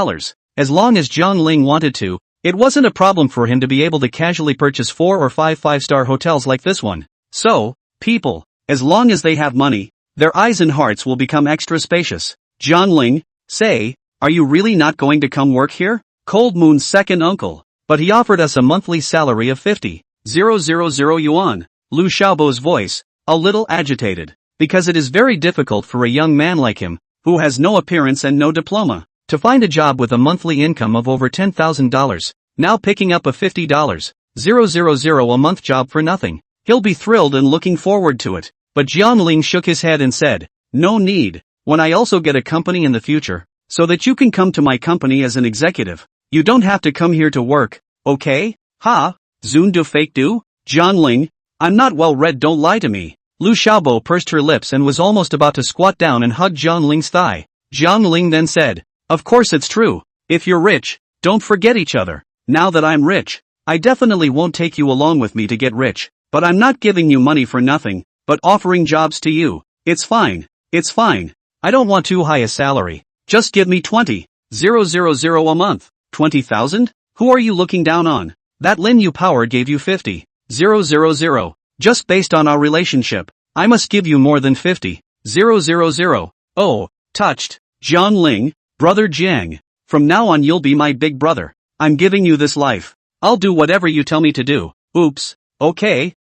As long as Jiang Ling wanted to, it wasn't a problem for him to be able to casually purchase 4 or 5 5-star hotels like this one. So, people, as long as they have money, their eyes and hearts will become extra spacious. Jiang Ling, say, are you really not going to come work here? Cold Moon's second uncle. But he offered us a monthly salary of 50,000 yuan. Lu Xiaobo's voice, a little agitated. Because it is very difficult for a young man like him, who has no appearance and no diploma, to find a job with a monthly income of over $10,000, now picking up a $50,000 a month job for nothing. He'll be thrilled and looking forward to it. But Jiang Ling shook his head and said, no need, when I also get a company in the future, so that you can come to my company as an executive, you don't have to come here to work, okay? Ha? Zun du fake du? Jiang Ling, I'm not well read, don't lie to me. Lu Xiaobo pursed her lips and was almost about to squat down and hug Jiang Ling's thigh. Jiang Ling then said, of course it's true. If you're rich, don't forget each other. Now that I'm rich, I definitely won't take you along with me to get rich. But I'm not giving you money for nothing, but offering jobs to you. It's fine. It's fine. I don't want too high a salary. Just give me 20,000 a month. 20,000? Who are you looking down on? That Lin Yu Power gave you 50,000. Just based on our relationship, I must give you more than 50,000. Oh, touched. Jiang Ling, brother Jiang. From now on you'll be my big brother. I'm giving you this life. I'll do whatever you tell me to do. Oops. Okay.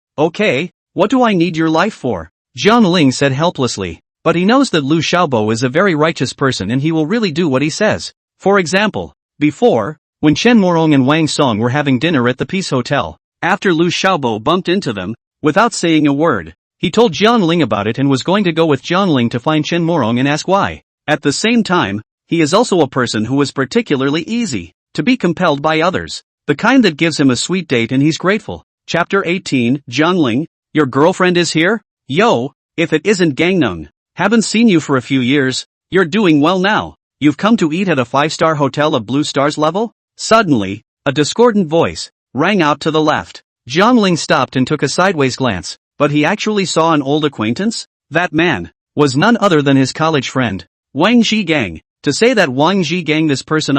What do I need your life for? Jiang Ling said helplessly. But he knows that Lu Xiaobo is a very righteous person and he will really do what he says. For example, before, when Chen Morong and Wang Song were having dinner at the Peace Hotel, after Lu Xiaobo bumped into them, without saying a word, he told Jiang Ling about it and was going to go with Jiang Ling to find Chen Morong and ask why. At the same time, he is also a person who is particularly easy to be compelled by others, the kind that gives him a sweet date and he's grateful. Chapter 18, Jiang Ling, your girlfriend is here? Yo, if it isn't Gangnam. Haven't seen you for a few years. You're doing well now. You've come to eat at a 5-star hotel of Blue Stars level? Suddenly, a discordant voice rang out to the left. Jiang Ling stopped and took a sideways glance, but he actually saw an old acquaintance. That man was none other than his college friend, Wang Zhigang. To say that Wang Zhigang, this person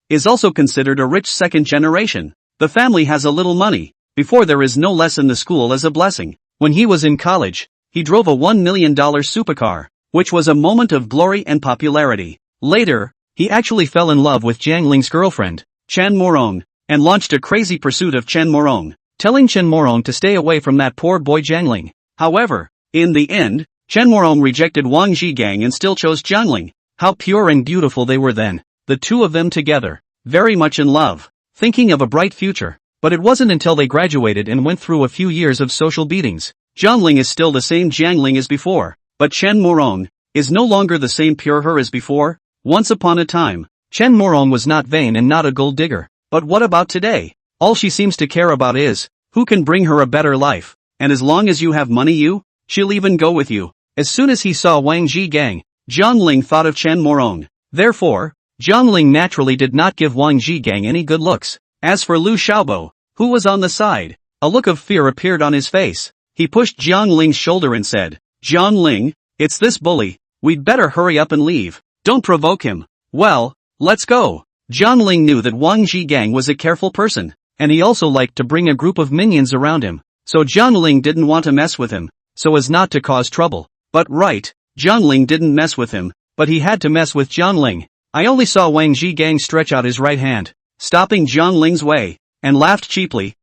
is also considered a rich second generation. The family has a little money. Before, there is no less in the school as a blessing. When he was in college, he drove a $1 million supercar, which was a moment of glory and popularity. Later, he actually fell in love with Jiang Ling's girlfriend, Chen Morong, and launched a crazy pursuit of Chen Morong, telling Chen Morong to stay away from that poor boy Jiang Ling. However, in the end, Chen Morong rejected Wang Zhigang and still chose Jiang Ling. How pure and beautiful they were then, the two of them together, very much in love, thinking of a bright future. But it wasn't until they graduated and went through a few years of social beatings. Jiang Ling is still the same Jiang Ling as before, but Chen Morong is no longer the same pure her as before. Once upon a time, Chen Morong was not vain and not a gold digger. But what about today? All she seems to care about is, who can bring her a better life, and as long as you have money she'll even go with you. As soon as he saw Wang Zhigang, Jiang Ling thought of Chen Morong. Therefore, Jiang Ling naturally did not give Wang Zhigang any good looks. As for Lu Xiaobo, who was on the side, a look of fear appeared on his face. He pushed Jiang Ling's shoulder and said, "Jiang Ling, it's this bully, we'd better hurry up and leave. Don't provoke him." "Well, let's go." Jiang Ling knew that Wang Zhigang was a careful person, and he also liked to bring a group of minions around him, so Jiang Ling didn't want to mess with him, so as not to cause trouble. But right, Jiang Ling didn't mess with him, but he had to mess with Jiang Ling. I only saw Wang Zhigang stretch out his right hand, stopping Jiang Ling's way, and laughed cheaply.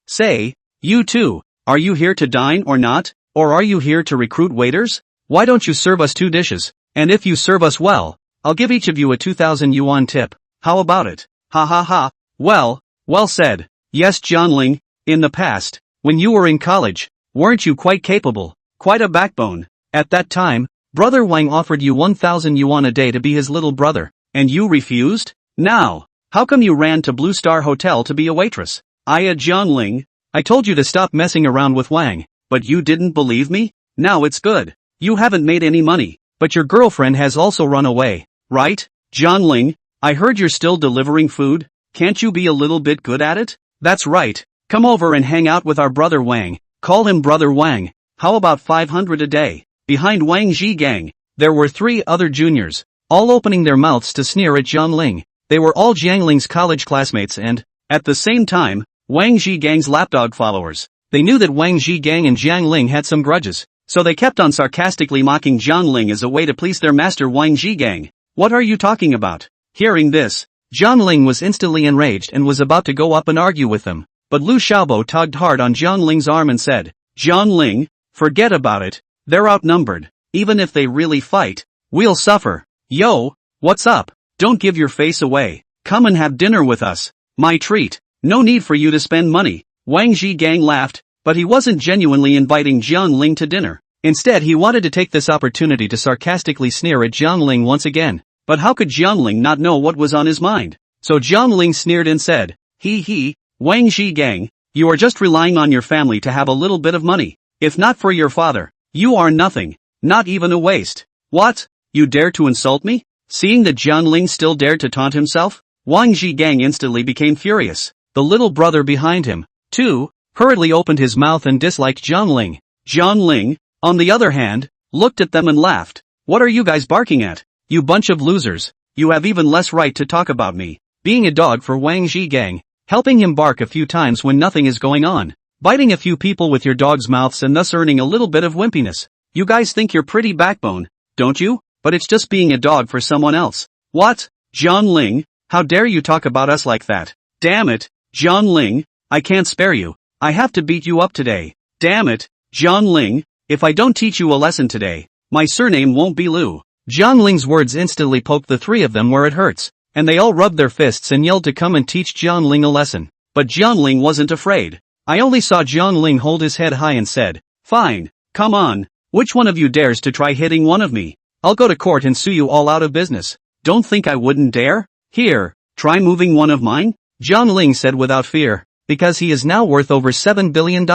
Say, you too, are you here to dine or not, or are you here to recruit waiters? Why don't you serve us 2 dishes, and if you serve us well, I'll give each of you a 2,000 yuan tip. How about it? Ha ha ha. Well said. Yes, Jiang Ling, in the past, when you were in college, weren't you quite capable, quite a backbone? At that time, Brother Wang offered you 1,000 yuan a day to be his little brother, and you refused? Now, how come you ran to Blue Star Hotel to be a waitress? Jiang Ling, I told you to stop messing around with Wang, but you didn't believe me? Now it's good. You haven't made any money, but your girlfriend has also run away, right? Jiang Ling, I heard you're still delivering food, can't you be a little bit good at it? That's right, come over and hang out with our brother Wang, call him Brother Wang, how about 500 a day? Behind Wang Zhigang, there were 3 other juniors, all opening their mouths to sneer at Jiang Ling. They were all Jiang Ling's college classmates and, at the same time, Wang Zhigang's lapdog followers. They knew that Wang Zhigang and Jiang Ling had some grudges, so they kept on sarcastically mocking Jiang Ling as a way to please their master Wang Zhigang. What are you talking about? Hearing this, Jiang Ling was instantly enraged and was about to go up and argue with them, but Lu Xiaobo tugged hard on Jiang Ling's arm and said, "Jiang Ling, forget about it, they're outnumbered. Even if they really fight, we'll suffer. Yo, what's up? Don't give your face away. Come and have dinner with us. My treat. No need for you to spend money." Wang Zhigang laughed, but he wasn't genuinely inviting Jiang Ling to dinner. Instead, he wanted to take this opportunity to sarcastically sneer at Jiang Ling once again. But how could Jiang Ling not know what was on his mind? So Jiang Ling sneered and said, He, Wang Zhigang, you are just relying on your family to have a little bit of money. If not for your father, you are nothing, not even a waste. What? You dare to insult me? Seeing that Jiang Ling still dared to taunt himself, Wang Zhigang instantly became furious. The little brother behind him, too, hurriedly opened his mouth and disliked Jiang Ling. Jiang Ling, on the other hand, looked at them and laughed. What are you guys barking at? You bunch of losers, you have even less right to talk about me. Being a dog for Wang Zhigang, helping him bark a few times when nothing is going on, biting a few people with your dog's mouths and thus earning a little bit of wimpiness. You guys think you're pretty backbone, don't you? But it's just being a dog for someone else. What? Jiang Ling, how dare you talk about us like that? Damn it, Jiang Ling, I can't spare you. I have to beat you up today. Damn it, Jiang Ling, if I don't teach you a lesson today, my surname won't be Lu. Jiang Ling's words instantly poked the 3 of them where it hurts, and they all rubbed their fists and yelled to come and teach Jiang Ling a lesson. But Jiang Ling wasn't afraid. I only saw Jiang Ling hold his head high and said, Fine, come on, which one of you dares to try hitting one of me? I'll go to court and sue you all out of business. Don't think I wouldn't dare? Here, try moving one of mine? Jiang Ling said without fear, because he is now worth over $7 billion.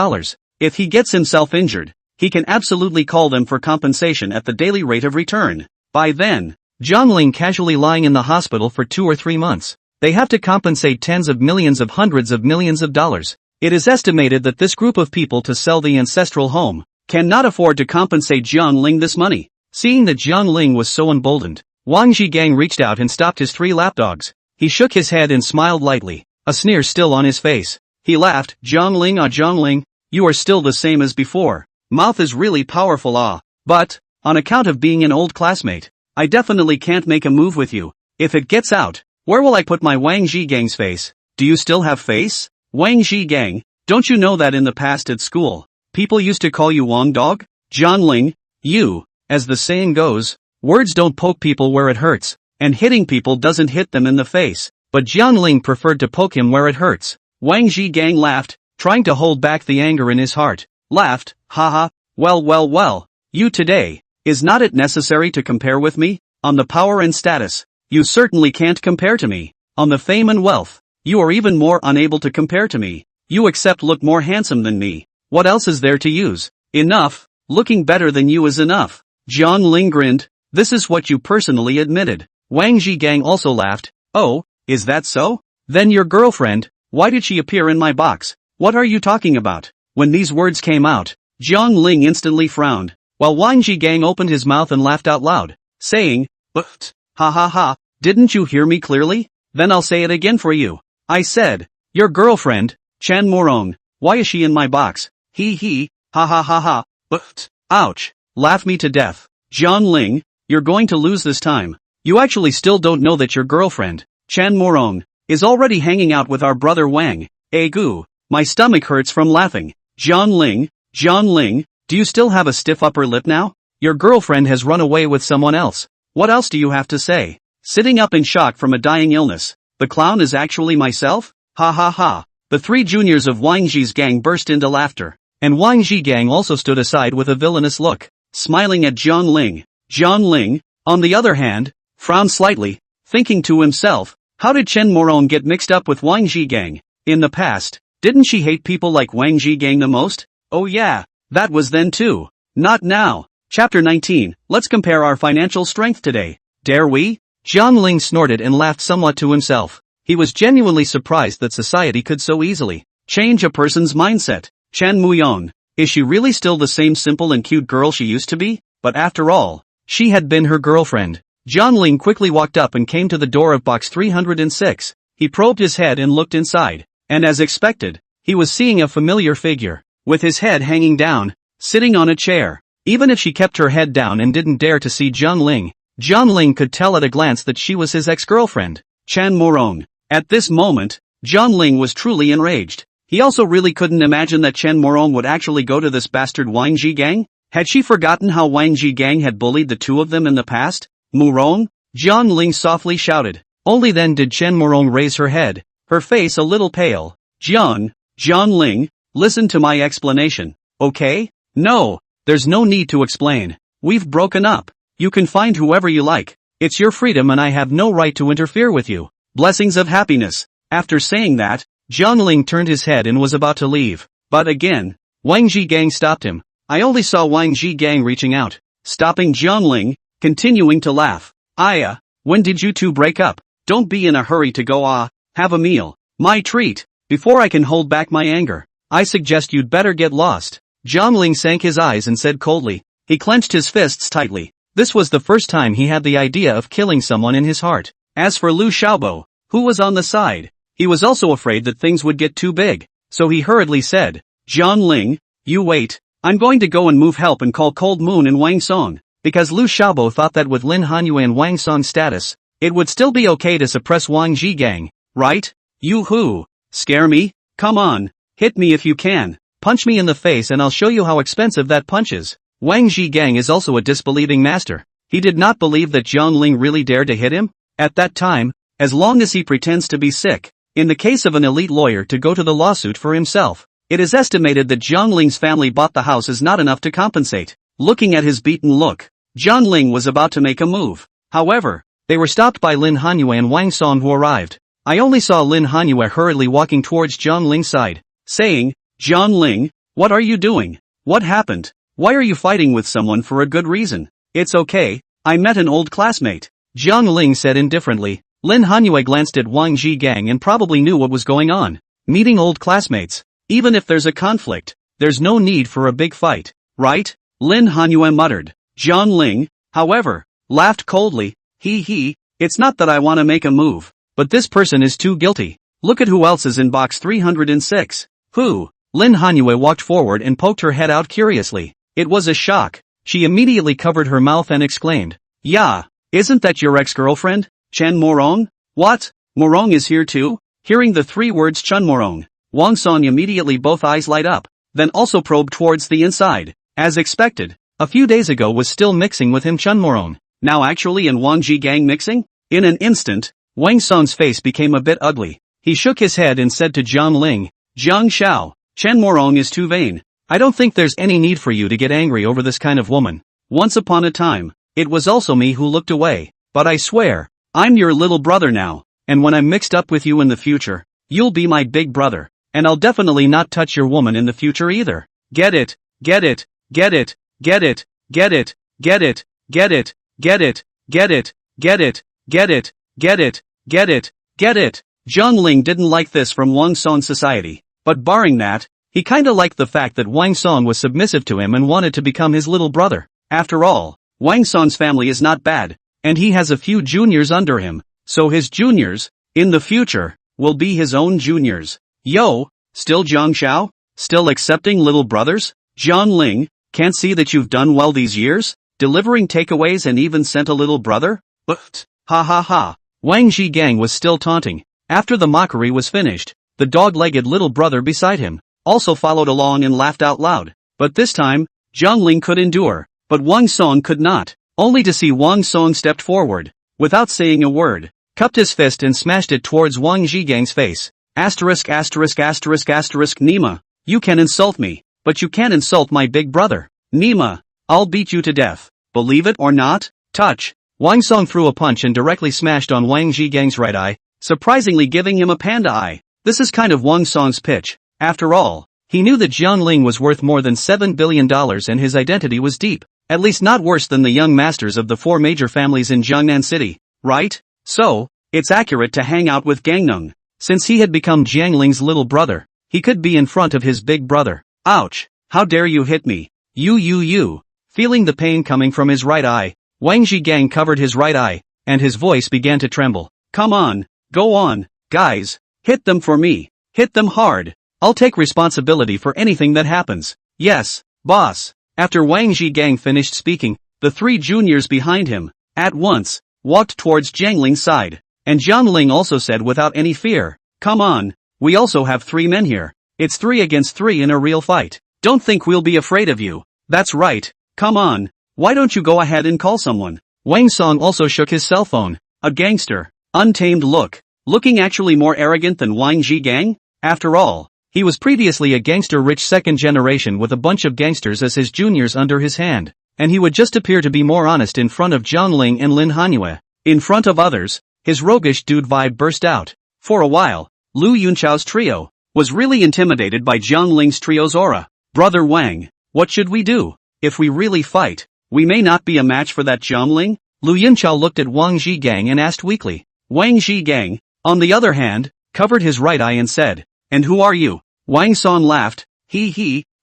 If he gets himself injured, he can absolutely call them for compensation at the daily rate of return. By then, Jiang Ling casually lying in the hospital for 2 or 3 months. They have to compensate tens of millions of hundreds of millions of dollars. It is estimated that this group of people to sell the ancestral home cannot afford to compensate Jiang Ling this money. Seeing that Jiang Ling was so emboldened, Wang Zhigang reached out and stopped his 3 lapdogs. He shook his head and smiled lightly, a sneer still on his face. He laughed, Jiang Ling, you are still the same as before. Mouth is really powerful but, on account of being an old classmate, I definitely can't make a move with you. If it gets out, where will I put my Wang Zhigang's face? Do you still have face? Wang Zhigang, don't you know that in the past at school, people used to call you Wang Dog? Jiang Ling, you, as the saying goes, words don't poke people where it hurts, and hitting people doesn't hit them in the face, but Jiang Ling preferred to poke him where it hurts. Wang Zhigang laughed, trying to hold back the anger in his heart. Laughed, haha, well, you today. Is not it necessary to compare with me? On the power and status, you certainly can't compare to me. On the fame and wealth, you are even more unable to compare to me. You except look more handsome than me. What else is there to use? Enough, looking better than you is enough. Jiang Ling grinned, this is what you personally admitted. Wang Zhigang also laughed. Oh, is that so? Then your girlfriend, why did she appear in my box? What are you talking about? When these words came out, Jiang Ling instantly frowned, while Wang Zhigang opened his mouth and laughed out loud, saying, "But, ha ha ha, didn't you hear me clearly? Then I'll say it again for you. I said, your girlfriend, Chan Morong, why is she in my box? He, ha ha ha ha, but, ouch, laugh me to death. Jiang Ling, you're going to lose this time. You actually still don't know that your girlfriend, Chan Morong, is already hanging out with our brother Wang. Goo, my stomach hurts from laughing. Jiang Ling, do you still have a stiff upper lip now? Your girlfriend has run away with someone else. What else do you have to say? Sitting up in shock from a dying illness, the clown is actually myself? Ha ha ha. The three juniors of Wang Zhi's gang burst into laughter, and Wang Zhigang also stood aside with a villainous look, smiling at Jiang Ling. Jiang Ling, on the other hand, frowned slightly, thinking to himself, how did Chen Morong get mixed up with Wang Zhigang? In the past, didn't she hate people like Wang Zhigang the most? Oh yeah, that was then too. Not now. Chapter 19, let's compare our financial strength today. Dare we? Jiang Ling snorted and laughed somewhat to himself. He was genuinely surprised that society could so easily change a person's mindset. Chen Muyong, is she really still the same simple and cute girl she used to be? But after all, she had been her girlfriend. Jiang Ling quickly walked up and came to the door of box 306. He probed his head and looked inside, and as expected, he was seeing a familiar figure, with his head hanging down, sitting on a chair. Even if she kept her head down and didn't dare to see Jiang Ling could tell at a glance that she was his ex-girlfriend, Chan Morong. At this moment, Jiang Ling was truly enraged. He also really couldn't imagine that Chen Morong would actually go to this bastard Wang Zhigang. Had she forgotten how Wang Zhigang had bullied the two of them in the past? Morong? Jiang Ling softly shouted. Only then did Chen Morong raise her head, her face a little pale. Jiang Ling, listen to my explanation, okay? No, there's no need to explain. We've broken up. You can find whoever you like. It's your freedom and I have no right to interfere with you. Blessings of happiness. After saying that, Jiang Ling turned his head and was about to leave. But again, Wang Zhigang stopped him. I only saw Wang Zhigang reaching out, stopping Jiang Ling, continuing to laugh. Aya, when did you two break up? Don't be in a hurry to go have a meal. My treat. Before I can hold back my anger, I suggest you'd better get lost. Jiang Ling sank his eyes and said coldly. He clenched his fists tightly. This was the first time he had the idea of killing someone in his heart. As for Lu Xiaobo, who was on the side, he was also afraid that things would get too big, so he hurriedly said, Jiang Ling, you wait, I'm going to go and move help and call Cold Moon and Wang Song, because Lu Xiaobo thought that with Lin Hanyue and Wang Song's status, it would still be okay to suppress Wang Zhigang, right? You who? Scare me? Come on, hit me if you can, punch me in the face and I'll show you how expensive that punch is. Wang Zhigang is also a disbelieving master. He did not believe that Jiang Ling really dared to hit him. At that time, as long as he pretends to be sick, in the case of an elite lawyer to go to the lawsuit for himself, it is estimated that Jiang Ling's family bought the house is not enough to compensate. Looking at his beaten look, Jiang Ling was about to make a move. However, they were stopped by Lin Hanyue and Wang Song who arrived. I only saw Lin Hanyue hurriedly walking towards Jiang Ling's side, saying, Jiang Ling, what are you doing? What happened? Why are you fighting with someone for a good reason? It's okay, I met an old classmate. Jiang Ling said indifferently. Lin Hanyue glanced at Wang Zhigang and probably knew what was going on. Meeting old classmates. Even if there's a conflict, there's no need for a big fight, right? Lin Hanyue muttered. Jiang Ling, however, laughed coldly. It's not that I want to make a move, but this person is too guilty. Look at who else is in box 306. Who? Lin Hanyue walked forward and poked her head out curiously. It was a shock. She immediately covered her mouth and exclaimed, yeah, isn't that your ex-girlfriend, Chen Morong? What? Morong is here too? Hearing the three words Chen Morong, Wang Song immediately both eyes light up, then also probed towards the inside. As expected, a few days ago was still mixing with him Chen Morong, now actually in Wang Zhigang mixing? In an instant, Wang Song's face became a bit ugly. He shook his head and said to Jiang Ling, Jiang Xiao, Chen Morong is too vain. I don't think there's any need for you to get angry over this kind of woman. Once upon a time, it was also me who looked away, but I swear, I'm your little brother now, and when I'm mixed up with you in the future, you'll be my big brother, and I'll definitely not touch your woman in the future either. Get it, get it, get it, get it, get it, get it, get it, get it, get it, get it, Get it, get it, get it, get it. Jiang Ling didn't like this from Wang Song's society, but barring that, he kinda liked the fact that Wang Song was submissive to him and wanted to become his little brother. After all, Wang Song's family is not bad, and he has a few juniors under him, so his juniors, in the future, will be his own juniors. Yo, still Jiang Xiao? Still accepting little brothers? Jiang Ling, can't see that you've done well these years? Delivering takeaways and even sent a little brother? But, ha ha ha. Wang Zhigang was still taunting. After the mockery was finished, the dog-legged little brother beside him also followed along and laughed out loud. But this time, Jiang Ling could endure, but Wang Song could not, only to see Wang Song stepped forward, without saying a word, cupped his fist and smashed it towards Wang Zhigang's face. Asterisk asterisk asterisk asterisk Nima, you can insult me, but you can't insult my big brother. Nima, I'll beat you to death. Believe it or not? Touch. Wang Song threw a punch and directly smashed on Wang Zhigang's right eye, surprisingly giving him a panda eye. This is kind of Wang Song's pitch. After all, he knew that Jiang Ling was worth more than $7 billion and his identity was deep, at least not worse than the young masters of the 4 major families in Jiangnan City, right? So, it's accurate to hang out with Gangnung. Since he had become Jiang Ling's little brother, he could be in front of his big brother. Ouch! How dare you hit me? You. Feeling the pain coming from his right eye, Wang Zhigang covered his right eye, and his voice began to tremble. Come on, go on, guys, hit them for me, hit them hard. I'll take responsibility for anything that happens. Yes, boss. After Wang Zhigang finished speaking, the 3 juniors behind him, at once, walked towards Jiang Ling's side, and Jiang Ling also said without any fear, come on, we also have 3 men here. It's 3 against 3 in a real fight. Don't think we'll be afraid of you. That's right, come on, why don't you go ahead and call someone? Wang Song also shook his cell phone. A gangster, untamed look, looking actually more arrogant than Wang Zhigang? After all, he was previously a gangster-rich second generation with a bunch of gangsters as his juniors under his hand, and he would just appear to be more honest in front of Jiang Ling and Lin Hanyue. In front of others, his roguish dude vibe burst out. For a while, Lu Yunchao's trio was really intimidated by Jiang Ling's trio's aura. Brother Wang, what should we do? If we really fight, we may not be a match for that Jiang Ling? Lu Yunchao looked at Wang Zhigang and asked weakly. Wang Zhigang, on the other hand, covered his right eye and said, and who are you? Wang Song laughed.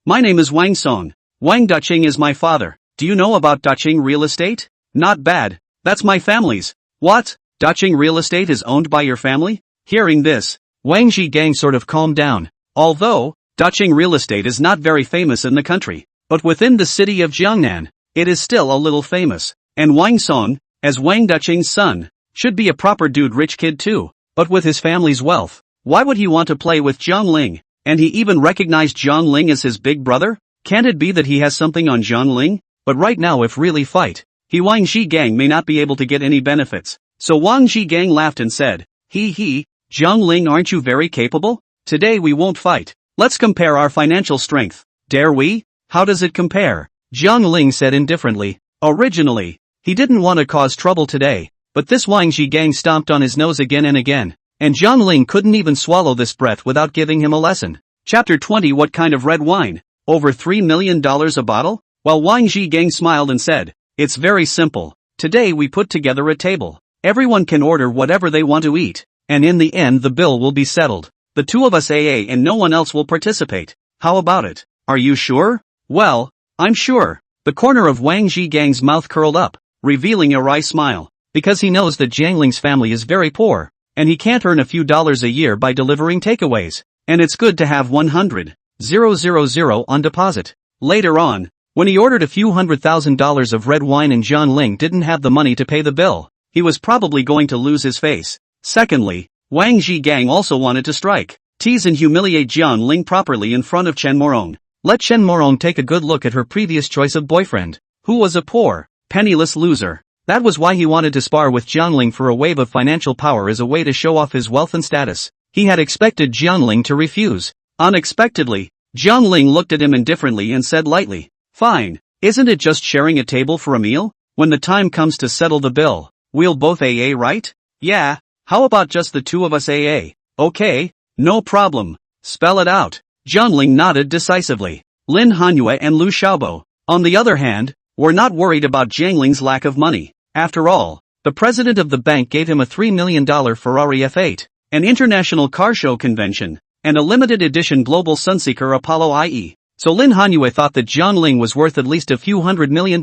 My name is Wang Song. Wang Daching is my father. Do you know about Daching Real Estate? Not bad. That's my family's. What? Daching Real Estate is owned by your family? Hearing this, Wang Zhigang sort of calmed down. Although, Daching Real Estate is not very famous in the country, but within the city of Jiangnan, it is still a little famous. And Wang Song, as Wang Daching's son, should be a proper dude rich kid too, but with his family's wealth, why would he want to play with Jiang Ling? And he even recognized Jiang Ling as his big brother? Can't it be that he has something on Jiang Ling? But right now if really fight, Wang Zhigang may not be able to get any benefits. So Wang Zhigang laughed and said, Jiang Ling, aren't you very capable? Today we won't fight. Let's compare our financial strength. Dare we? How does it compare? Jiang Ling said indifferently. Originally, he didn't want to cause trouble today, but this Wang Zhigang stomped on his nose again and again, and Jiang Ling couldn't even swallow this breath without giving him a lesson. Chapter 20. What kind of red wine? Over $3 million a bottle? While Wang Zhigang smiled and said, it's very simple. Today we put together a table. Everyone can order whatever they want to eat, and in the end the bill will be settled. The 2 of us AA and no one else will participate. How about it? Are you sure? Well, I'm sure. The corner of Wang Zhigang's mouth curled up, revealing a wry smile, because he knows that Jiang Ling's family is very poor, and he can't earn a few dollars a year by delivering takeaways, and it's good to have 100,000 on deposit. Later on, when he ordered a few $100,000 of red wine and Jiang Ling didn't have the money to pay the bill, he was probably going to lose his face. Secondly, Wang Zhigang also wanted to strike, tease and humiliate Jiang Ling properly in front of Chen Morong. Let Chen Morong take a good look at her previous choice of boyfriend, who was a poor, penniless loser. That was why he wanted to spar with Jiang Ling for a wave of financial power as a way to show off his wealth and status. He had expected Jiang Ling to refuse. Unexpectedly, Jiang Ling looked at him indifferently and said lightly, fine, isn't it just sharing a table for a meal? When the time comes to settle the bill, we'll both AA, right? Yeah, how about just the 2 of us AA? Okay, no problem. Spell it out. Jiang Ling nodded decisively. Lin Hanyue and Lu Xiaobo, on the other hand, were not worried about Jiang Ling's lack of money. After all, The president of the bank gave him a $3 million Ferrari F8, an international car show convention, and a limited edition global Sunseeker Apollo IE. So Lin Hanyue thought that Jiang Ling was worth at least a few $100 million.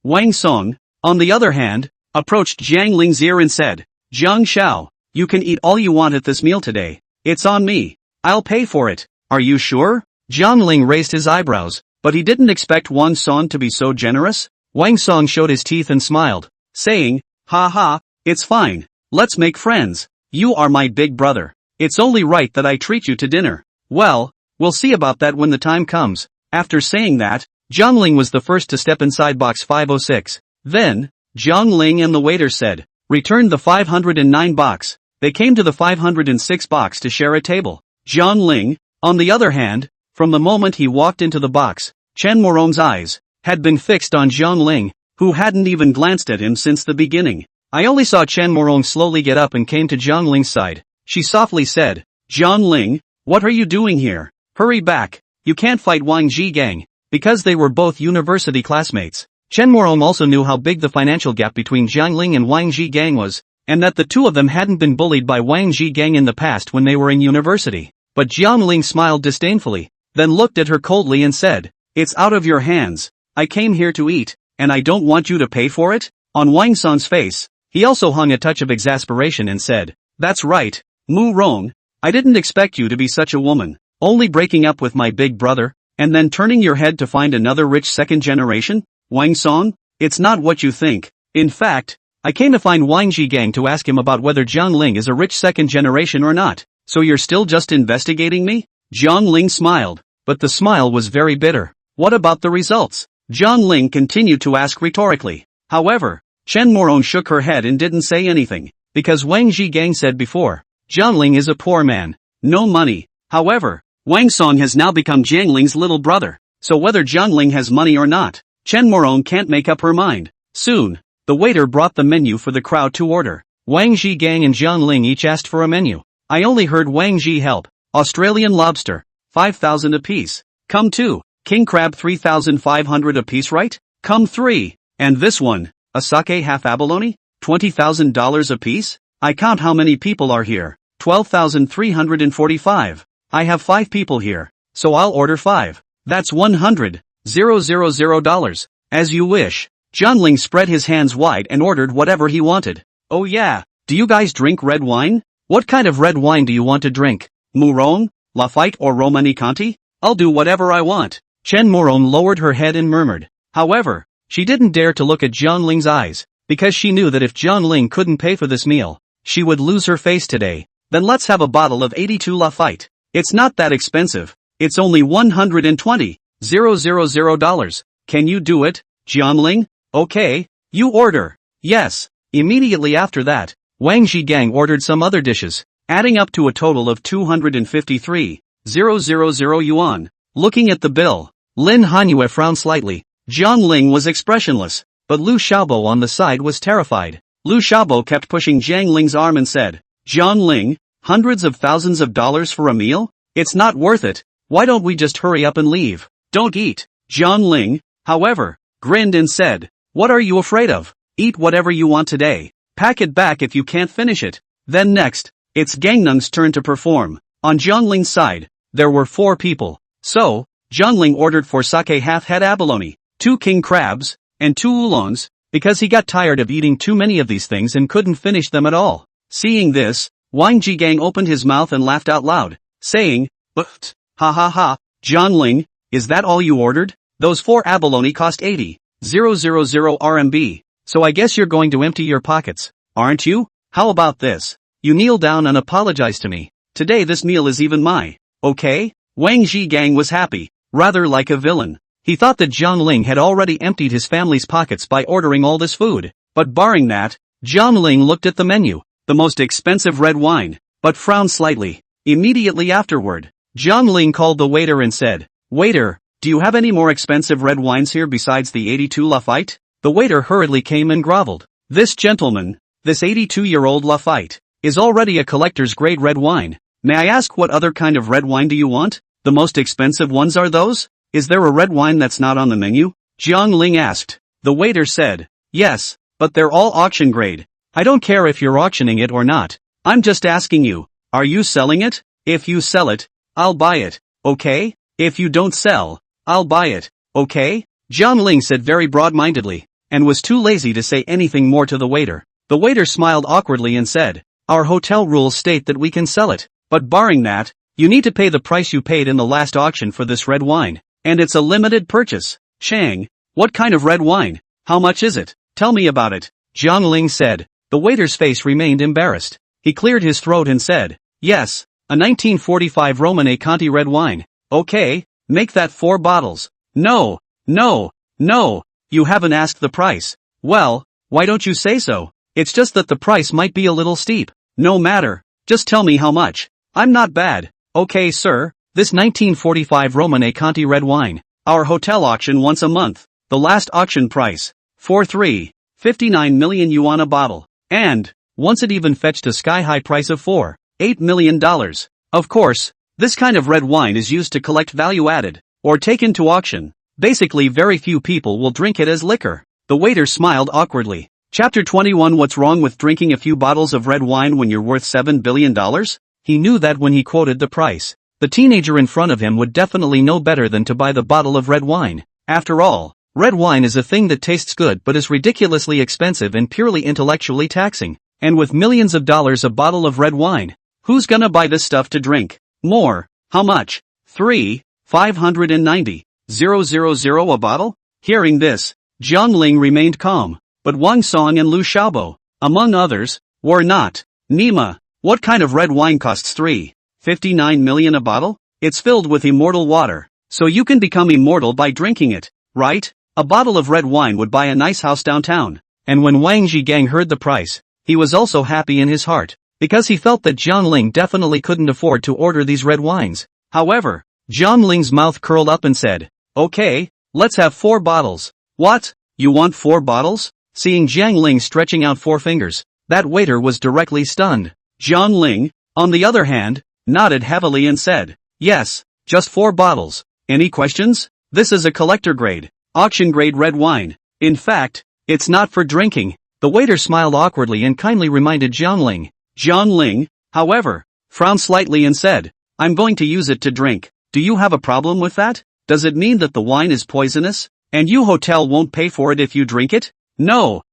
Wang Song, on the other hand, approached Jiang Ling's ear and said, "Jiang Xiao, you can eat all you want at this meal today. It's on me. I'll pay for it. Are you sure?" Jiang Ling raised his eyebrows, but he didn't expect Wang Song to be so generous. Wang Song showed his teeth and smiled, saying, "Ha ha, it's fine. Let's make friends. You are my big brother. It's only right that I treat you to dinner." "Well, we'll see about that when the time comes." After saying that, Jiang Ling was the first to step inside box 506. Then, Jiang Ling and the waiter said, "Return the 509 box." They came to the 506 box to share a table. Jiang Ling, on the other hand, from the moment he walked into the box, Chen Morong's eyes had been fixed on Jiang Ling, who hadn't even glanced at him since the beginning. I only saw Chen Morong slowly get up and came to Jiang Ling's side. She softly said, "Jiang Ling, what are you doing here? Hurry back. You can't fight Wang Zhigang," because they were both university classmates. Chen Morong also knew how big the financial gap between Jiang Ling and Wang Zhigang was, and that the two of them hadn't been bullied by Wang Zhigang in the past when they were in university. But Jiang Ling smiled disdainfully, then looked at her coldly and said, "It's out of your hands. I came here to eat, and I don't want you to pay for it?" On Wang Song's face, he also hung a touch of exasperation and said, "That's right, Mu Rong, I didn't expect you to be such a woman, only breaking up with my big brother, and then turning your head to find another rich second generation? Wang Song, it's not what you think. In fact, I came to find Wang Zhigang to ask him about whether Jiang Ling is a rich second generation or not. So you're still just investigating me?" Jiang Ling smiled, but the smile was very bitter. "What about the results?" Jiang Ling continued to ask rhetorically. However, Chen Morong shook her head and didn't say anything, because Wang Zhigang said before, Jiang Ling is a poor man. No money. However, Wang Song has now become Jiang Ling's little brother, so whether Jiang Ling has money or not, Chen Morong can't make up her mind. Soon, the waiter brought the menu for the crowd to order. Wang Zhigang and Jiang Ling each asked for a menu. I only heard Wang Zhi help. Australian lobster, 5,000 apiece. Come 2. King crab 3,500 apiece, right? Come 3. And this one, a sake half abalone, $20,000 apiece? I count how many people are here. 12,345. I have 5 people here, so I'll order 5. That's $100,000. As you wish. Jiang Ling spread his hands wide and ordered whatever he wanted. "Oh yeah, do you guys drink red wine? What kind of red wine do you want to drink? Murong, Lafite or Romanée-Conti? I'll do whatever I want." Chen Morong lowered her head and murmured. However, she didn't dare to look at Jiang Ling's eyes, because she knew that if Jiang Ling couldn't pay for this meal, she would lose her face today. "Then let's have a bottle of 82 Lafite. It's not that expensive. It's only $120,000. Can you do it, Jiang Ling?" "Okay, you order." Yes. Immediately after that, Wang Zhigang ordered some other dishes, adding up to a total of 253,000 yuan. Looking at the bill, Lin Hanyue frowned slightly. Jiang Ling was expressionless, but Lu Xiaobo on the side was terrified. Lu Xiaobo kept pushing Jiang Ling's arm and said, "Jiang Ling, hundreds of thousands of dollars for a meal? It's not worth it. Why don't we just hurry up and leave?" "Don't eat." Jiang Ling, however, grinned and said, "What are you afraid of? Eat whatever you want today. Pack it back if you can't finish it." Then next, it's Gangnung's turn to perform. On Jiang Ling's side, there were 4 people. So, Jiang Ling ordered 4 sake half-head abalone, 2 king crabs, and 2 oolongs, because he got tired of eating too many of these things and couldn't finish them at all. Seeing this, Wang Zhigang opened his mouth and laughed out loud, saying, "But, ha ha ha, Jiang Ling, is that all you ordered? Those 4 abalone cost 80,000 RMB, so I guess you're going to empty your pockets, aren't you? How about this? You kneel down and apologize to me. Today this meal is even my, okay?" Wang Zhigang was happy, rather like a villain. He thought that Jiang Ling had already emptied his family's pockets by ordering all this food, but barring that, Jiang Ling looked at the menu, the most expensive red wine, but frowned slightly. Immediately afterward, Jiang Ling called the waiter and said, "Waiter, do you have any more expensive red wines here besides the 82 Lafite?" The waiter hurriedly came and groveled. "This gentleman, this 82-year-old Lafite, is already a collector's grade red wine. May I ask what other kind of red wine do you want? The most expensive ones are those? Is there a red wine that's not on the menu?" Jiang Ling asked. The waiter said, "Yes, but they're all auction grade. I don't care if you're auctioning it or not. I'm just asking you, are you selling it? If you sell it, I'll buy it, okay? If you don't sell, I'll buy it, okay? Jiang Ling said very broad-mindedly, and was too lazy to say anything more to the waiter. The waiter smiled awkwardly and said, our hotel rules state that we can sell it, but barring that, you need to pay the price you paid in the last auction for this red wine, and it's a limited purchase. Chang, what kind of red wine? How much is it? Tell me about it, Jiang Ling said. The waiter's face remained embarrassed. He cleared his throat and said, yes, a 1945 Romane Conti red wine. Okay, make that 4 bottles. No, you haven't asked the price. Well, why don't you say so? It's just that the price might be a little steep. No matter, just tell me how much. I'm not bad. Okay sir, this 1945 Romane Conti red wine. Our hotel auction once a month. The last auction price. 59 million yuan a bottle. And, once it even fetched a sky-high price of $8 million. Of course, this kind of red wine is used to collect value-added, or taken to auction. Basically very few people will drink it as liquor. The waiter smiled awkwardly. Chapter 21 What's wrong with drinking a few bottles of red wine when you're worth $7 billion? He knew that when he quoted the price, the teenager in front of him would definitely know better than to buy the bottle of red wine. After all, red wine is a thing that tastes good but is ridiculously expensive and purely intellectually taxing. And with millions of dollars a bottle of red wine, who's gonna buy this stuff to drink? More. How much? 590,000 a bottle? Hearing this, Jiang Ling remained calm, but Wang Song and Lu Xiaobo, among others, were not. Nima, what kind of red wine costs 59 million a bottle? It's filled with immortal water, so you can become immortal by drinking it, right? A bottle of red wine would buy a nice house downtown. And when Wang Zhigang heard the price, he was also happy in his heart, because he felt that Jiang Ling definitely couldn't afford to order these red wines. However, Jiang Ling's mouth curled up and said, okay, let's have 4 bottles. What? You want 4 bottles? Seeing Jiang Ling stretching out 4 fingers, that waiter was directly stunned. Jiang Ling, on the other hand, nodded heavily and said, yes, just 4 bottles. Any questions? This is a collector grade, auction grade red wine. In fact, it's not for drinking. The waiter smiled awkwardly and kindly reminded Jiang Ling. Jiang Ling, however, frowned slightly and said, I'm going to use it to drink. Do you have a problem with that? Does it mean that the wine is poisonous, and you hotel won't pay for it if you drink it? No.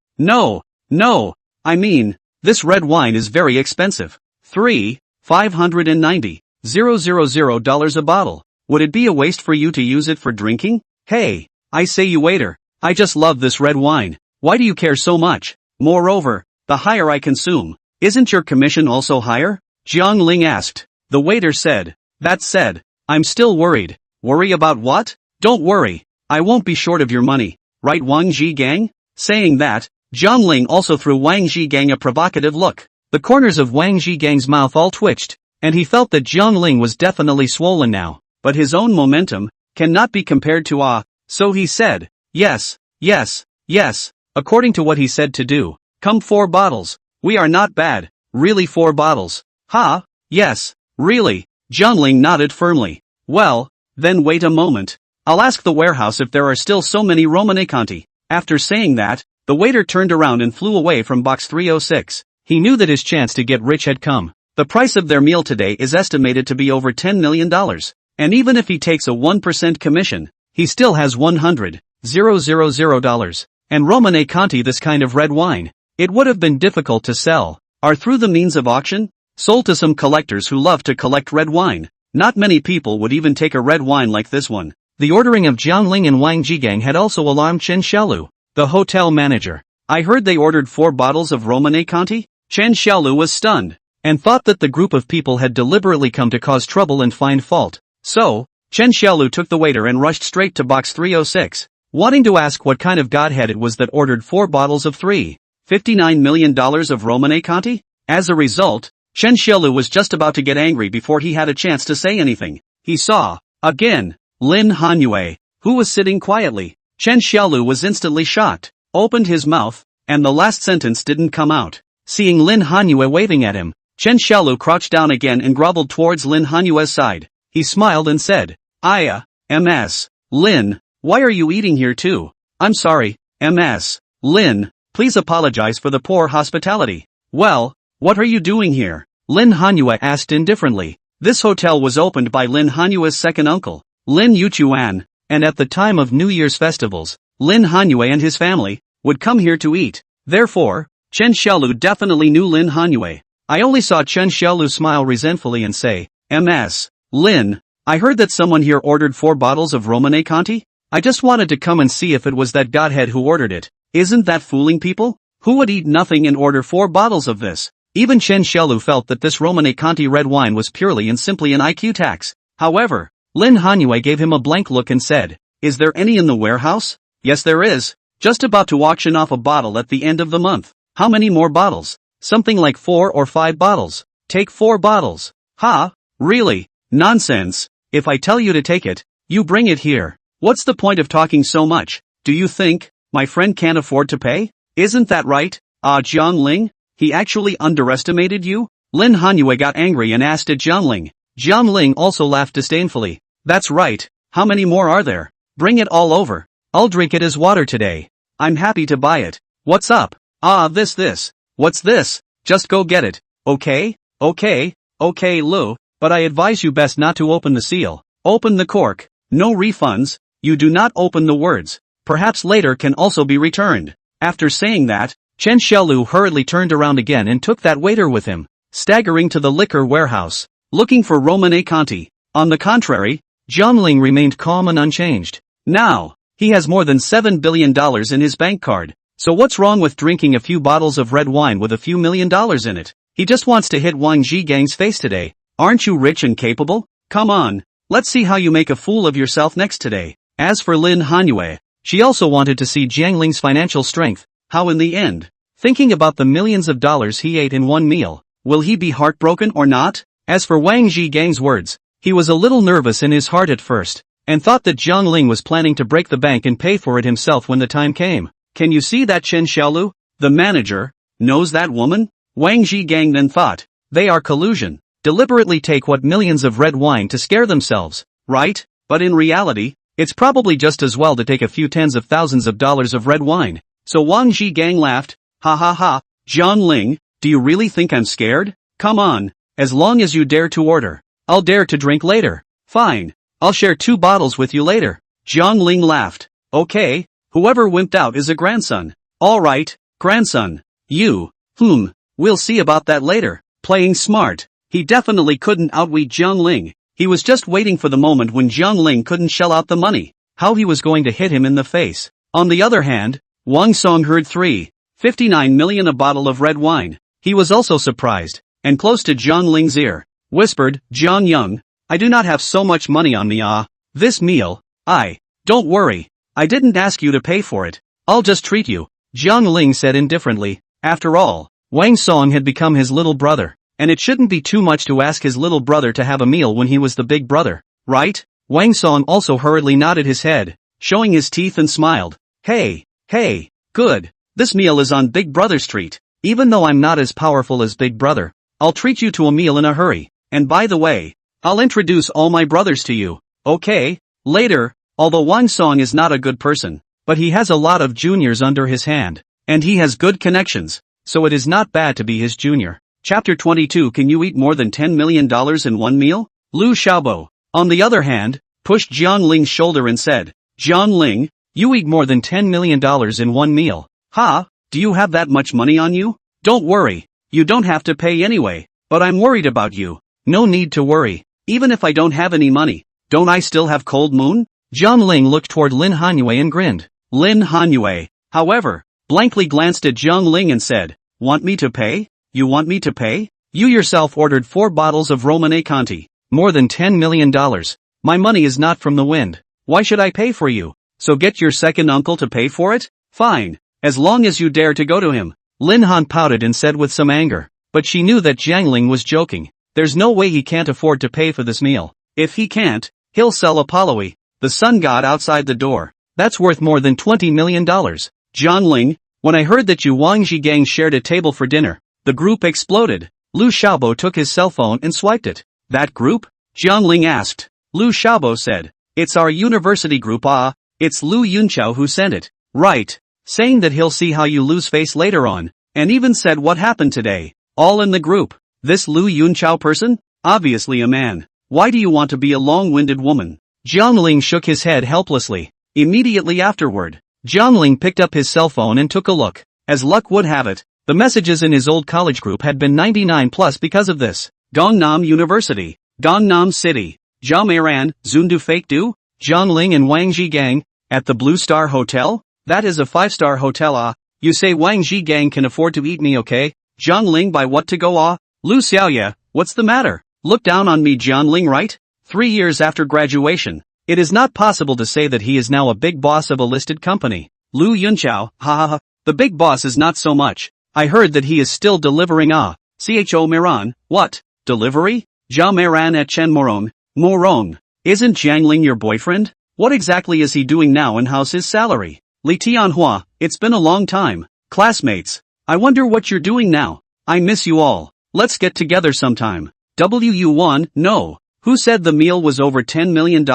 I mean, this red wine is very expensive. $590,000 a bottle. Would it be a waste for you to use it for drinking? Hey, I say you waiter, I just love this red wine. Why do you care so much? Moreover, the higher I consume, isn't your commission also higher? Jiang Ling asked. The waiter said, that said, I'm still worried. Worry about what? Don't worry, I won't be short of your money, right Wang Zhigang? Saying that, Jiang Ling also threw Wang Zhigang a provocative look. The corners of Wang Zhigang's mouth all twitched, and he felt that Jiang Ling was definitely swollen now, but his own momentum cannot be compared to so he said, yes, according to what he said to do. Come 4 bottles. We are not bad. Really 4 bottles. Ha? Yes, really. Jiang Ling nodded firmly. Well, then wait a moment. I'll ask the warehouse if there are still so many Romane Conti. After saying that, the waiter turned around and flew away from box 306. He knew that his chance to get rich had come. The price of their meal today is estimated to be over $10 million. And even if he takes a 1% commission, he still has $100,000. And Romane Conti this kind of red wine, it would have been difficult to sell, are through the means of auction, sold to some collectors who love to collect red wine. Not many people would even take a red wine like this one. The ordering of Jiang Ling and Wang Zhigang had also alarmed Chen Xiaolu, the hotel manager. I heard they ordered 4 bottles of Romane Conti? Chen Xiaolu was stunned, and thought that the group of people had deliberately come to cause trouble and find fault. So, Chen Xiaolu took the waiter and rushed straight to box 306, wanting to ask what kind of godhead it was that ordered 4 bottles of $59 million of Romane Conti? As a result, Chen Xiaolu was just about to get angry before he had a chance to say anything. He saw, again, Lin Hanyue, who was sitting quietly. Chen Xiaolu was instantly shocked, opened his mouth, and the last sentence didn't come out. Seeing Lin Hanyue waving at him, Chen Xiaolu crouched down again and groveled towards Lin Hanyue's side. He smiled and said, Ms. Lin, why are you eating here too? I'm sorry, Ms. Lin, Please apologize for the poor hospitality. Well, what are you doing here? Lin Hanyue asked indifferently. This hotel was opened by Lin Hanyue's second uncle, Lin Yuchuan, and at the time of New Year's festivals, Lin Hanyue and his family would come here to eat. Therefore, Chen Xiaolu definitely knew Lin Hanyue. I only saw Chen Xiaolu smile resentfully and say, "Ms. Lin, I heard that someone here ordered 4 bottles of Romane Conti? I just wanted to come and see if it was that godhead who ordered it. Isn't that fooling people? Who would eat nothing and order 4 bottles of this?" Even Chen Xiaolu felt that this Romane Conti red wine was purely and simply an IQ tax. However, Lin Hanyue gave him a blank look and said, "Is there any in the warehouse?" "Yes there is. Just about to auction off a bottle at the end of the month." "How many more bottles?" "Something like 4 or 5 bottles." "Take 4 bottles." "Ha? Really? Nonsense. If I tell you to take it, you bring it here. What's the point of talking so much? Do you think my friend can't afford to pay? Isn't that right? Jiang Ling? He actually underestimated you?" Lin Hanyue got angry and asked at Jiang Ling. Jiang Ling also laughed disdainfully. "That's right. How many more are there? Bring it all over. I'll drink it as water today. I'm happy to buy it. What's up?" This. "What's this?" "Just go get it. Okay, Lu, but I advise you best not to open the seal. Open the cork. No refunds. You do not open the words. Perhaps later can also be returned." After saying that, Chen Xiaolu hurriedly turned around again and took that waiter with him, staggering to the liquor warehouse, looking for Romane Conti. On the contrary, Jiang Ling remained calm and unchanged. Now, he has more than $7 billion in his bank card. So what's wrong with drinking a few bottles of red wine with a few $1 million in it? He just wants to hit Wang Zhigang's face today. Aren't you rich and capable? Come on, let's see how you make a fool of yourself next today. As for Lin Hanyue, she also wanted to see Jiang Ling's financial strength. How in the end? Thinking about the millions of dollars he ate in one meal, will he be heartbroken or not? As for Wang Zhigang's words, he was a little nervous in his heart at first, and thought that Jiang Ling was planning to break the bank and pay for it himself when the time came. Can you see that Chen Xiaolu, the manager, knows that woman? Wang Zhigang then thought, they are collusion, deliberately take what millions of red wine to scare themselves, right? But in reality, it's probably just as well to take a few tens of thousands of dollars of red wine. So Wang Zhigang laughed, "Ha ha ha, Jiang Ling, do you really think I'm scared? Come on, as long as you dare to order, I'll dare to drink later. Fine, I'll share 2 bottles with you later." Jiang Ling laughed. "Okay. Whoever wimped out is a grandson. Alright, grandson. You, we'll see about that later." Playing smart, he definitely couldn't outwit Jiang Ling. He was just waiting for the moment when Jiang Ling couldn't shell out the money. How he was going to hit him in the face. On the other hand, Wang Song heard 3.59 million a bottle of red wine. He was also surprised, and close to Jiang Ling's ear, whispered, "Jiang Yang, I do not have so much money on me this meal, don't worry. I didn't ask you to pay for it. I'll just treat you," Jiang Ling said indifferently. After all, Wang Song had become his little brother, and it shouldn't be too much to ask his little brother to have a meal when he was the big brother, right? Wang Song also hurriedly nodded his head, showing his teeth and smiled. Hey, good. This meal is on Big Brother's treat. Even though I'm not as powerful as Big Brother, I'll treat you to a meal in a hurry. And by the way, I'll introduce all my brothers to you. Okay, later. Although Wang Song is not a good person, but he has a lot of juniors under his hand, and he has good connections, so it is not bad to be his junior. Chapter 22. Can you eat more than $10 million in one meal? Lu Xiaobo, on the other hand, pushed Jiang Ling's shoulder and said, "Jiang Ling, you eat more than $10 million in one meal. Ha, do you have that much money on you? Don't worry, you don't have to pay anyway, but I'm worried about you." "No need to worry. Even if I don't have any money, don't I still have Cold Moon?" Jiang Ling looked toward Lin Hanyue and grinned. Lin Hanyue, however, blankly glanced at Jiang Ling and said, "Want me to pay? You want me to pay? You yourself ordered 4 bottles of Romane Conti. More than $10 million. My money is not from the wind. Why should I pay for you? So get your second uncle to pay for it? Fine, as long as you dare to go to him." Lin Han pouted and said with some anger, but she knew that Jiang Ling was joking. There's no way he can't afford to pay for this meal. If he can't, he'll sell Apollo, the sun god outside the door. That's worth more than $20 million. "Jiang Ling, when I heard that you Wang Zhigang shared a table for dinner, the group exploded." Lu Xiaobo took his cell phone and swiped it. "That group?" Jiang Ling asked. Lu Xiaobo said, "It's our university group. It's Lu Yunqiao who sent it." "Right. saying that he'll see how you lose face later on, and even said what happened today. All in the group. This Lu Yunchao person? Obviously a man. Why do you want to be a long-winded woman? Jiangling shook his head helplessly. Immediately afterward, Jiangling picked up his cell phone and took a look. As luck would have it, the messages in his old college group had been 99 plus because of this. Gangnam University, Gangnam City, Jiaomeran, Zundu Fake Du, Jiangling and Wang Zhigang, at the Blue Star Hotel? That is a 5-star hotel. Ah, you say Wang Zhigang can afford to eat me, okay? Jiangling, by what to go? Ah, Lu Xiaoya, what's the matter? Look down on me, Jiangling, right? 3 years after graduation, it is not possible to say that he is now a big boss of a listed company. Lu Yunchao, ha ha ha, the big boss is not so much. I heard that he is still delivering. Cho Miran, what? Delivery? Zhao Miran at Chen Morong. Isn't Jiangling your boyfriend? What exactly is he doing now and how's his salary? Li Tianhua, it's been a long time. Classmates, I wonder what you're doing now. I miss you all. Let's get together sometime. WU1, no. Who said the meal was over $10 million?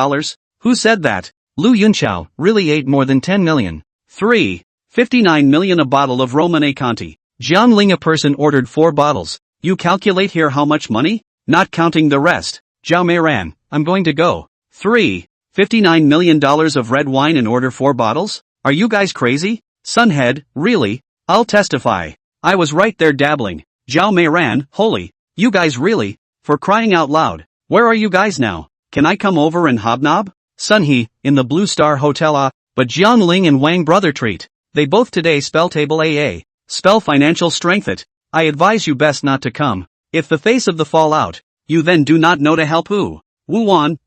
Who said that? Lu Yunchao really ate more than 10 million. 3. 59 million a bottle of Romane Conti. Jiangling, a person ordered 4 bottles. You calculate here how much money? Not counting the rest. Zhao Meiran, I'm going to go. 3. $59 million of red wine and order 4 bottles? Are you guys crazy? Sunhead, really? I'll testify. I was right there dabbling. Zhao Meiran, holy. You guys really? For crying out loud. Where are you guys now? Can I come over and hobnob? Sunhee, in the Blue Star Hotel. But Jiangling and Wang brother treat. They both today spell table AA. Spell financial strength it. I advise you best not to come. If the face of the fall out, you then do not know to help who. Wuan,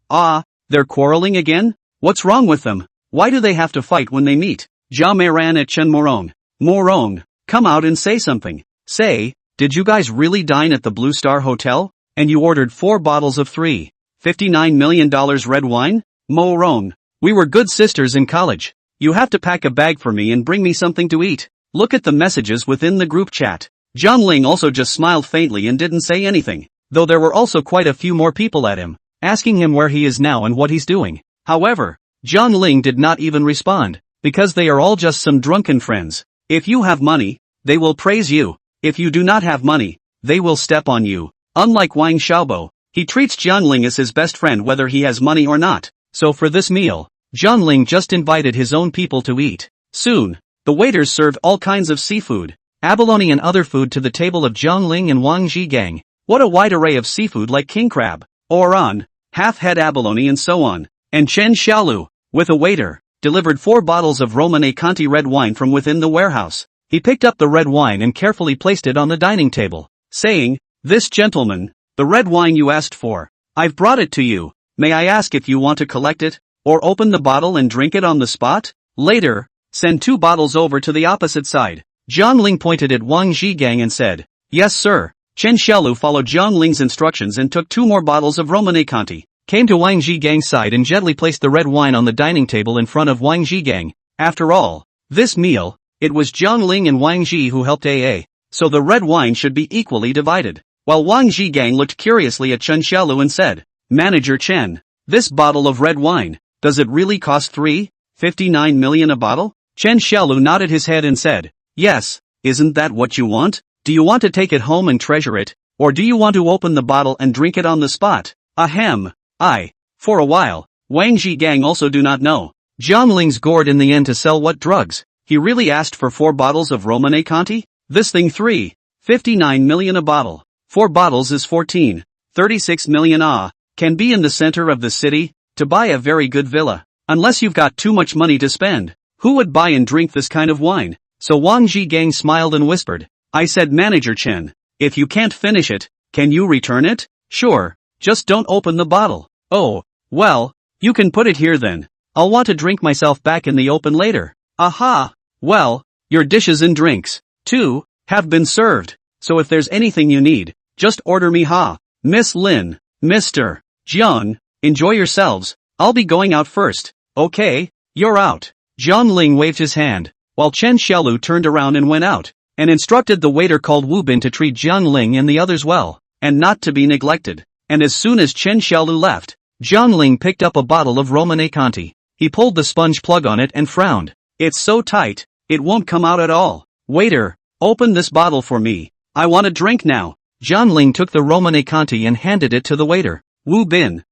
they're quarreling again? What's wrong with them? Why do they have to fight when they meet? Zhao Meiran at Chen Morong, come out and say something. Say, did you guys really dine at the Blue Star Hotel? And you ordered 4 bottles of $59 million red wine? Morong, we were good sisters in college. You have to pack a bag for me and bring me something to eat. Look at the messages within the group chat. Jiangling also just smiled faintly and didn't say anything, though there were also quite a few more people at him, asking him where he is now and what he's doing. However, Jiangling did not even respond, because they are all just some drunken friends. If you have money, they will praise you. If you do not have money, they will step on you. Unlike Wang Xiaobo, he treats Jiangling as his best friend whether he has money or not. So for this meal, Jiangling just invited his own people to eat. Soon, the waiters served all kinds of seafood, abalone and other food to the table of Jiangling and Wang Zhigang. What a wide array of seafood like king crab, oran, half-head abalone and so on. And Chen Xiaolu, with a waiter, delivered 4 bottles of Romane Conti red wine from within the warehouse. He picked up the red wine and carefully placed it on the dining table, saying, "This gentleman, the red wine you asked for. I've brought it to you. May I ask if you want to collect it, or open the bottle and drink it on the spot? Later, send 2 bottles over to the opposite side." Jiangling pointed at Wang Zhigang and said, "Yes sir." Chen Xiaolu followed Jiangling's instructions and took 2 more bottles of Romane Conti, came to Wang Zhigang's side and gently placed the red wine on the dining table in front of Wang Zhigang. After all, this meal, it was Jiangling and Wang Zhi who helped AA, so the red wine should be equally divided. While Wang Zhigang looked curiously at Chen Xiaolu and said, "Manager Chen, this bottle of red wine, does it really cost $59 million a bottle?" Chen Xiaolu nodded his head and said, "Yes, isn't that what you want? Do you want to take it home and treasure it, or do you want to open the bottle and drink it on the spot?" Ahem. For a while, Wang Zhigang also do not know. Jiangling's gourd in the end to sell what drugs? He really asked for 4 bottles of Romane Conti? This thing $59 million a bottle. 4 bottles is 36 million can be in the center of the city, to buy a very good villa. Unless you've got too much money to spend, who would buy and drink this kind of wine? So Wang Zhigang smiled and whispered, "I said Manager Chen, if you can't finish it, can you return it?" "Sure, just don't open the bottle." "Oh, well, you can put it here then. I'll want to drink myself back in the open later." "Aha, well, your dishes and drinks, too, have been served, so if there's anything you need, just order me Miss Lin, Mr. Jiang, enjoy yourselves, I'll be going out first." "Okay, you're out." Jiangling waved his hand, while Chen Xiaolu turned around and went out, and instructed the waiter called Wu Bin to treat Jiangling and the others well, and not to be neglected. And as soon as Chen Xiaolu left, Jiangling picked up a bottle of Romane Conti. He pulled the sponge plug on it and frowned. "It's so tight, It won't come out at all. Waiter, open this bottle for me. I want a drink now. Jiang Ling took the Romane Conti and handed it to the waiter. Wu Bin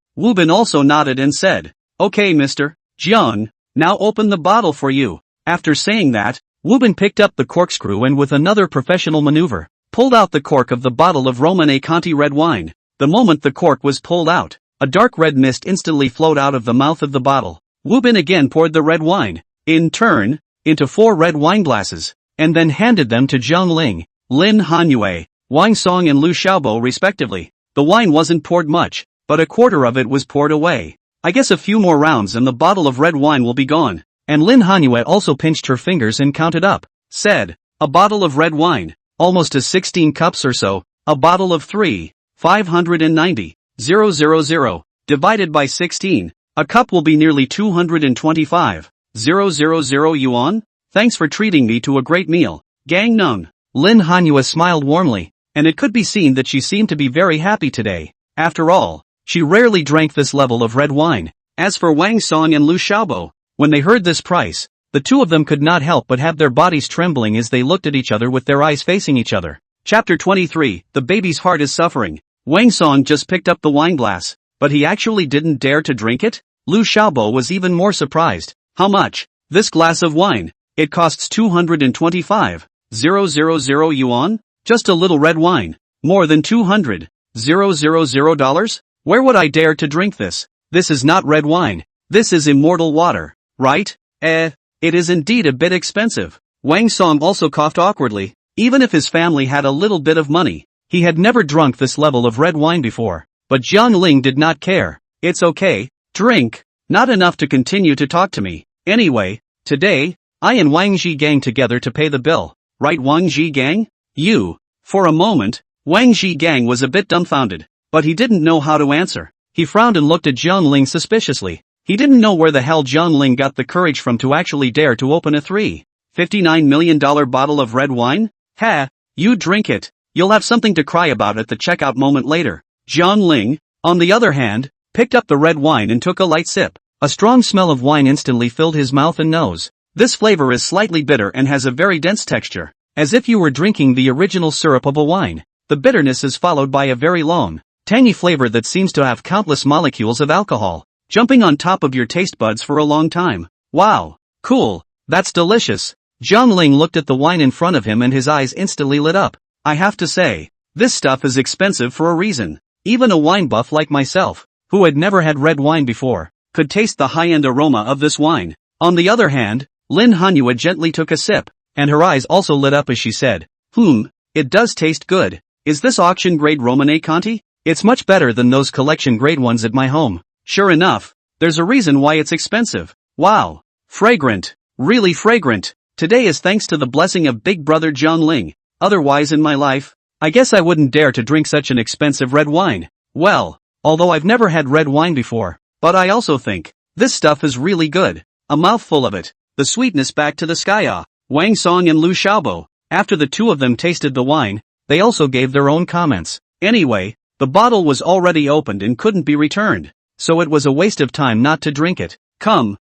also nodded and said, "Okay, Mr. Jiang, now open the bottle for you." After saying that, Wu Bin picked up the corkscrew and with another professional maneuver, pulled out the cork of the bottle of Romane Conti red wine. The moment the cork was pulled out, a dark red mist instantly flowed out of the mouth of the bottle. Wu Bin again poured the red wine, in turn, into 4 red wine glasses, and then handed them to Jiang Ling, Lin Hanyue, Wang Song and Lu Xiaobo respectively. The wine wasn't poured much, but a quarter of it was poured away. "I guess a few more rounds and the bottle of red wine will be gone." And Lin Hanyue also pinched her fingers and counted up. Said, "A bottle of red wine, almost as 16 cups or so, a bottle of 3,590,000, divided by 16, a cup will be nearly 225,000 yuan? Thanks for treating me to a great meal, Gang Nung." Lin Hanyue smiled warmly, and it could be seen that she seemed to be very happy today. After all, she rarely drank this level of red wine. As for Wang Song and Lu Xiaobo, when they heard this price, the two of them could not help but have their bodies trembling as they looked at each other with their eyes facing each other. Chapter 23, The Baby's Heart is Suffering. Wang Song just picked up the wine glass, but he actually didn't dare to drink it? Lu Xiaobo was even more surprised. "How much? This glass of wine? It costs 225,000 yuan? Just a little red wine. More than $200,000? Where would I dare to drink this? This is not red wine. This is immortal water, right? It is indeed a bit expensive." Wang Song also coughed awkwardly. Even if his family had a little bit of money, he had never drunk this level of red wine before. But Jiang Ling did not care. "It's okay, drink. Not enough to continue to talk to me. Anyway, today, I and Wang Ji gang together to pay the bill. Right, Wang Ji gang?" "You." For a moment, Wang Ji gang was a bit dumbfounded, but he didn't know how to answer. He frowned and looked at Jiang Ling suspiciously. He didn't know where the hell Jiang Ling got the courage from to actually dare to open a $3.59 million bottle of red wine. "Ha, you drink it. You'll have something to cry about at the checkout moment later." Jiang Ling, on the other hand, picked up the red wine and took a light sip. A strong smell of wine instantly filled his mouth and nose. This flavor is slightly bitter and has a very dense texture, as if you were drinking the original syrup of a wine. The bitterness is followed by a very long, tangy flavor that seems to have countless molecules of alcohol, jumping on top of your taste buds for a long time. "Wow, cool, that's delicious." Jiang Ling looked at the wine in front of him and his eyes instantly lit up. "I have to say, this stuff is expensive for a reason. Even a wine buff like myself, who had never had red wine before, could taste the high-end aroma of this wine." On the other hand, Lin Hanyue gently took a sip, and her eyes also lit up as she said, "It does taste good. Is this auction-grade Romane Conti? It's much better than those collection-grade ones at my home." "Sure enough, there's a reason why it's expensive. Wow. Fragrant. Really fragrant. Today is thanks to the blessing of Big Brother Jiang Ling. Otherwise in my life, I guess I wouldn't dare to drink such an expensive red wine. Well, although I've never had red wine before, but I also think this stuff is really good. A mouthful of it. The sweetness back to the sky." Wang Song and Lu Xiaobo, after the two of them tasted the wine, they also gave their own comments. Anyway, the bottle was already opened and couldn't be returned, so it was a waste of time not to drink it. Come,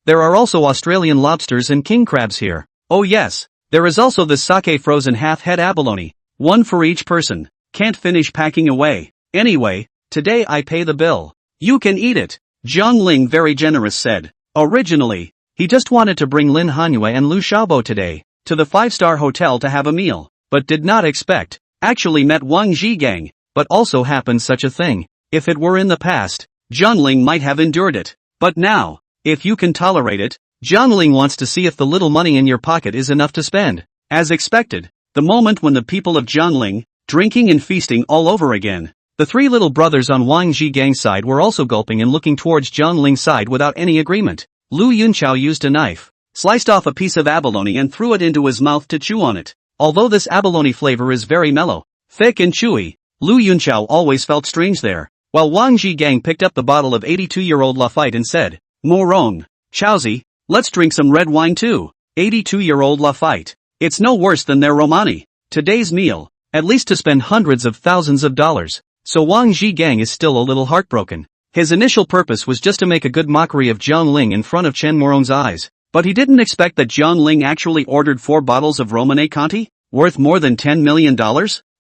there are also Australian lobsters and king crabs here. Oh yes, there is also this sake frozen half-head abalone. One for each person. Can't finish packing away. Anyway, today I pay the bill. You can eat it. Jiang Ling very generous said. Originally, he just wanted to bring Lin Hanyue and Lu Xiaobo today, to the 5-star hotel to have a meal, but did not expect, actually met Wang Zhigang, but also happened such a thing. If it were in the past, Jiang Ling might have endured it. But now, if you can tolerate it, Jiang Ling wants to see if the little money in your pocket is enough to spend. As expected, the moment when the people of Jiang Ling, drinking and feasting all over again. The 3 little brothers on Wang Zhigang's side were also gulping and looking towards Jiang Ling's side without any agreement. Lu Yunqiao used a knife, sliced off a piece of abalone and threw it into his mouth to chew on it. Although this abalone flavor is very mellow, thick and chewy, Lu Yunqiao always felt strange there. While Wang Zhigang picked up the bottle of 82-year-old Lafite and said, "Morong, Chaozi, let's drink some red wine too." 82-year-old Lafite. It's no worse than their Romani. Today's meal, at least to spend hundreds of thousands of dollars. So Wang Zhigang is still a little heartbroken. His initial purpose was just to make a good mockery of Jiang Ling in front of Chen Morong's eyes. But he didn't expect that Jiang Ling actually ordered 4 bottles of Romane Conti, worth more than $10 million?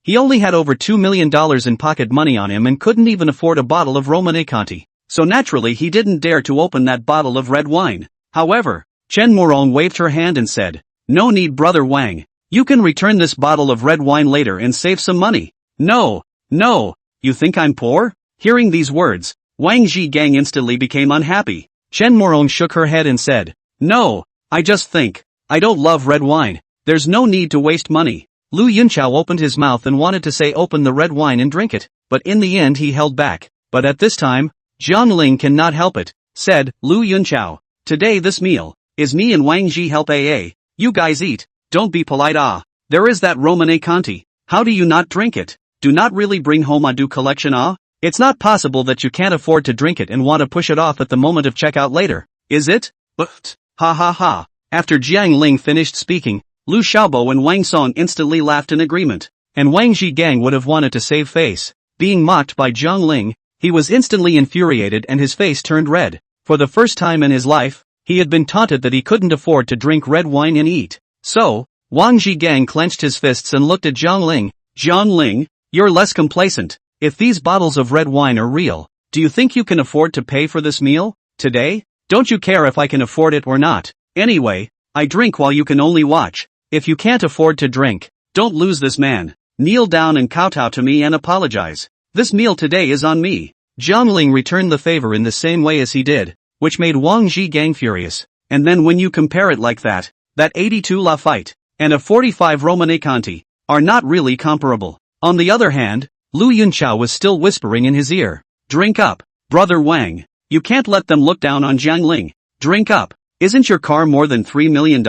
He only had over $2 million in pocket money on him and couldn't even afford a bottle of Romane Conti. So naturally he didn't dare to open that bottle of red wine. However, Chen Morong waved her hand and said, "No need, Brother Wang. You can return this bottle of red wine later and save some money." No, you think I'm poor? Hearing these words, Wang Zhigang instantly became unhappy. Chen Morong shook her head and said, "No, I just think, I don't love red wine. There's no need to waste money." Lu Yunchao opened his mouth and wanted to say open the red wine and drink it, but in the end he held back. But at this time, Jiang Ling cannot help it, said Lu Yunchao. "Today this meal is me and Wang Zhi help AA. You guys eat, don't be polite. There is that Romane Conti. How do you not drink it? Do not really bring home a do collection. It's not possible that you can't afford to drink it and want to push it off at the moment of checkout later, is it? But, ha ha ha." After Jiang Ling finished speaking, Lu Xiaobo and Wang Song instantly laughed in agreement, and Wang Zhigang would have wanted to save face. Being mocked by Jiang Ling, he was instantly infuriated and his face turned red. For the first time in his life, he had been taunted that he couldn't afford to drink red wine and eat. So, Wang Zhigang clenched his fists and looked at Jiang Ling. "Jiang Ling, you're less complacent. If these bottles of red wine are real, do you think you can afford to pay for this meal today? Don't you care if I can afford it or not? Anyway, I drink while you can only watch. If you can't afford to drink, don't lose this man. Kneel down and kowtow to me and apologize. This meal today is on me." Jiang Ling returned the favor in the same way as he did, which made Wang Zhigang furious. And then when you compare it like that 82 La Fight and a 45 Romane Conti are not really comparable. On the other hand, Lu Yunchao was still whispering in his ear, "Drink up, Brother Wang. You can't let them look down on Jiang Ling. Drink up. Isn't your car more than $3 million?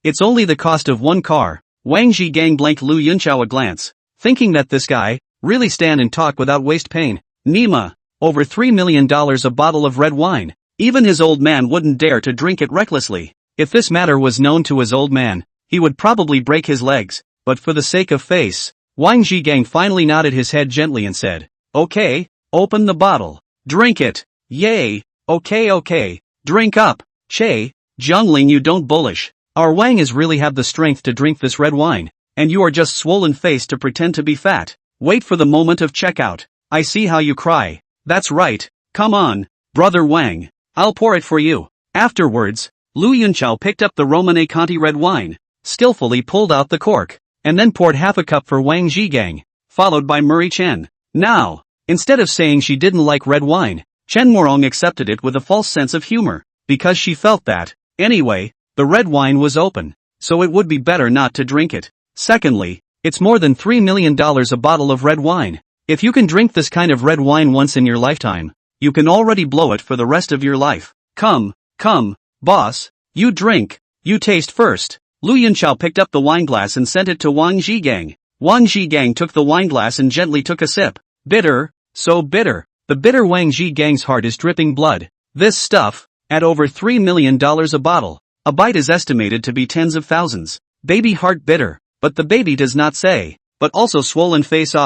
It's only the cost of one car." Wang Zhigang blanked Lu Yunchao a glance, thinking that this guy really stand and talk without waste pain. Nima, over $3 million a bottle of red wine. Even his old man wouldn't dare to drink it recklessly. If this matter was known to his old man, he would probably break his legs, but for the sake of face, Wang Zhigang finally nodded his head gently and said, "Okay, open the bottle. Drink it. Yay, okay, drink up." "Che, Jiang Ling, you don't bullish. Our Wang is really have the strength to drink this red wine, and you are just swollen-faced to pretend to be fat. Wait for the moment of checkout. I see how you cry. That's right. Come on, Brother Wang. I'll pour it for you." Afterwards, Lu Yunchao picked up the Romane Conti red wine, skillfully pulled out the cork, and then poured half a cup for Wang Zhigang, followed by Murray Chen. Now, instead of saying she didn't like red wine, Chen Morong accepted it with a false sense of humor, because she felt that, anyway, the red wine was open, so it would be better not to drink it. Secondly, it's more than $3 million a bottle of red wine. If you can drink this kind of red wine once in your lifetime, you can already blow it for the rest of your life. Come, boss, you drink, you taste first." Lu Yunchao picked up the wineglass and sent it to Wang Zhigang. Wang Zhigang took the wineglass and gently took a sip. Bitter, so bitter. The bitter Wang Zhigang's heart is dripping blood. This stuff, at over $3 million a bottle. A bite is estimated to be tens of thousands. Baby heart bitter, but the baby does not say. But also swollen face.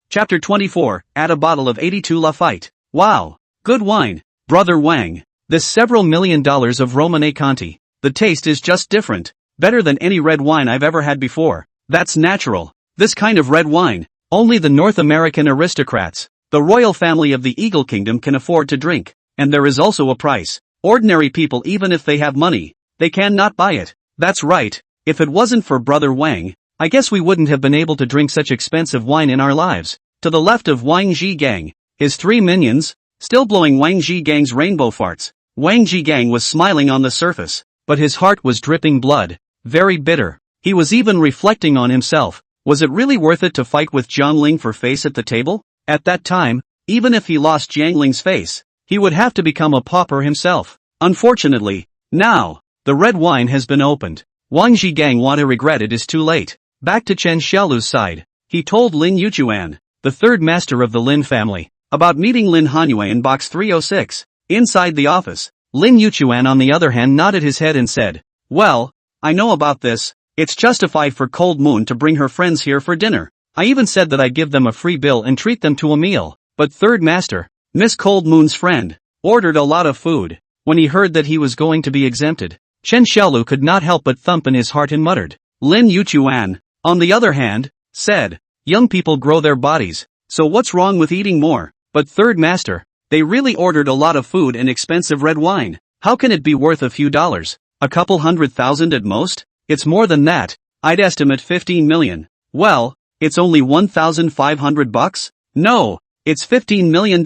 Chapter 24, add a bottle of 82 La Fight. Wow, good wine, Brother Wang. This several $1 million of Romane Conti. The taste is just different. Better than any red wine I've ever had before. That's natural. This kind of red wine, only the North American aristocrats, the royal family of the Eagle Kingdom can afford to drink. And there is also a price. Ordinary people, even if they have money, they cannot buy it. That's right. If it wasn't for Brother Wang, I guess we wouldn't have been able to drink such expensive wine in our lives. To the left of Wang Zhigang, his 3 minions, still blowing Wang Zhigang's rainbow farts. Wang Zhigang was smiling on the surface, but his heart was dripping blood, very bitter. He was even reflecting on himself. Was it really worth it to fight with Jiang Ling for face at the table? At that time, even if he lost Jiang Ling's face, he would have to become a pauper himself. Unfortunately, now, the red wine has been opened. Wang Zhigang want to regret it is too late. Back to Chen Xiaolu's side, he told Lin Yuchuan, the third master of the Lin family, about meeting Lin Hanyue in box 306. Inside the office, Lin Yuchuan on the other hand nodded his head and said, "Well, I know about this. It's justified for Cold Moon to bring her friends here for dinner. I even said that I'd give them a free bill and treat them to a meal." But third master, Miss Cold Moon's friend, ordered a lot of food. When he heard that he was going to be exempted, Chen Xiaolu could not help but thump in his heart and muttered. Lin Yuchuan, on the other hand, said, young people grow their bodies, so what's wrong with eating more? But third master, they really ordered a lot of food and expensive red wine. How can it be worth a few dollars? A couple $100,000 at most? It's more than that. I'd estimate 15 million. Well, it's only $1,500? No, it's $15 million.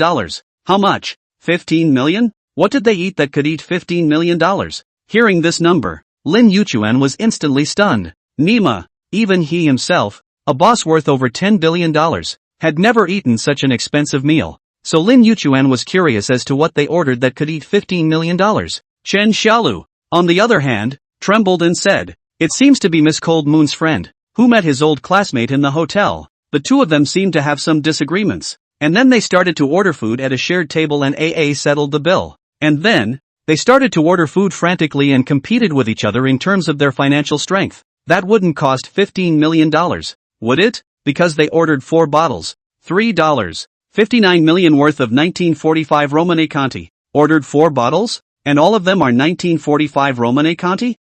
How much? 15 million? What did they eat that could eat $15 million? Hearing this number, Lin Yuchuan was instantly stunned. Nima, even he himself, a boss worth over $10 billion, had never eaten such an expensive meal. So Lin Yuchuan was curious as to what they ordered that could eat $15 million. Chen Xiaolu, on the other hand, trembled and said, it seems to be Miss Cold Moon's friend, who met his old classmate in the hotel. The two of them seemed to have some disagreements, and then they started to order food at a shared table and AA settled the bill. And then, they started to order food frantically and competed with each other in terms of their financial strength. That wouldn't cost $15 million, would it? Because they ordered 4 bottles, $3. 59 million worth of 1945 Romane Conti. Ordered 4 bottles? And all of them are 1945 Romane Conti?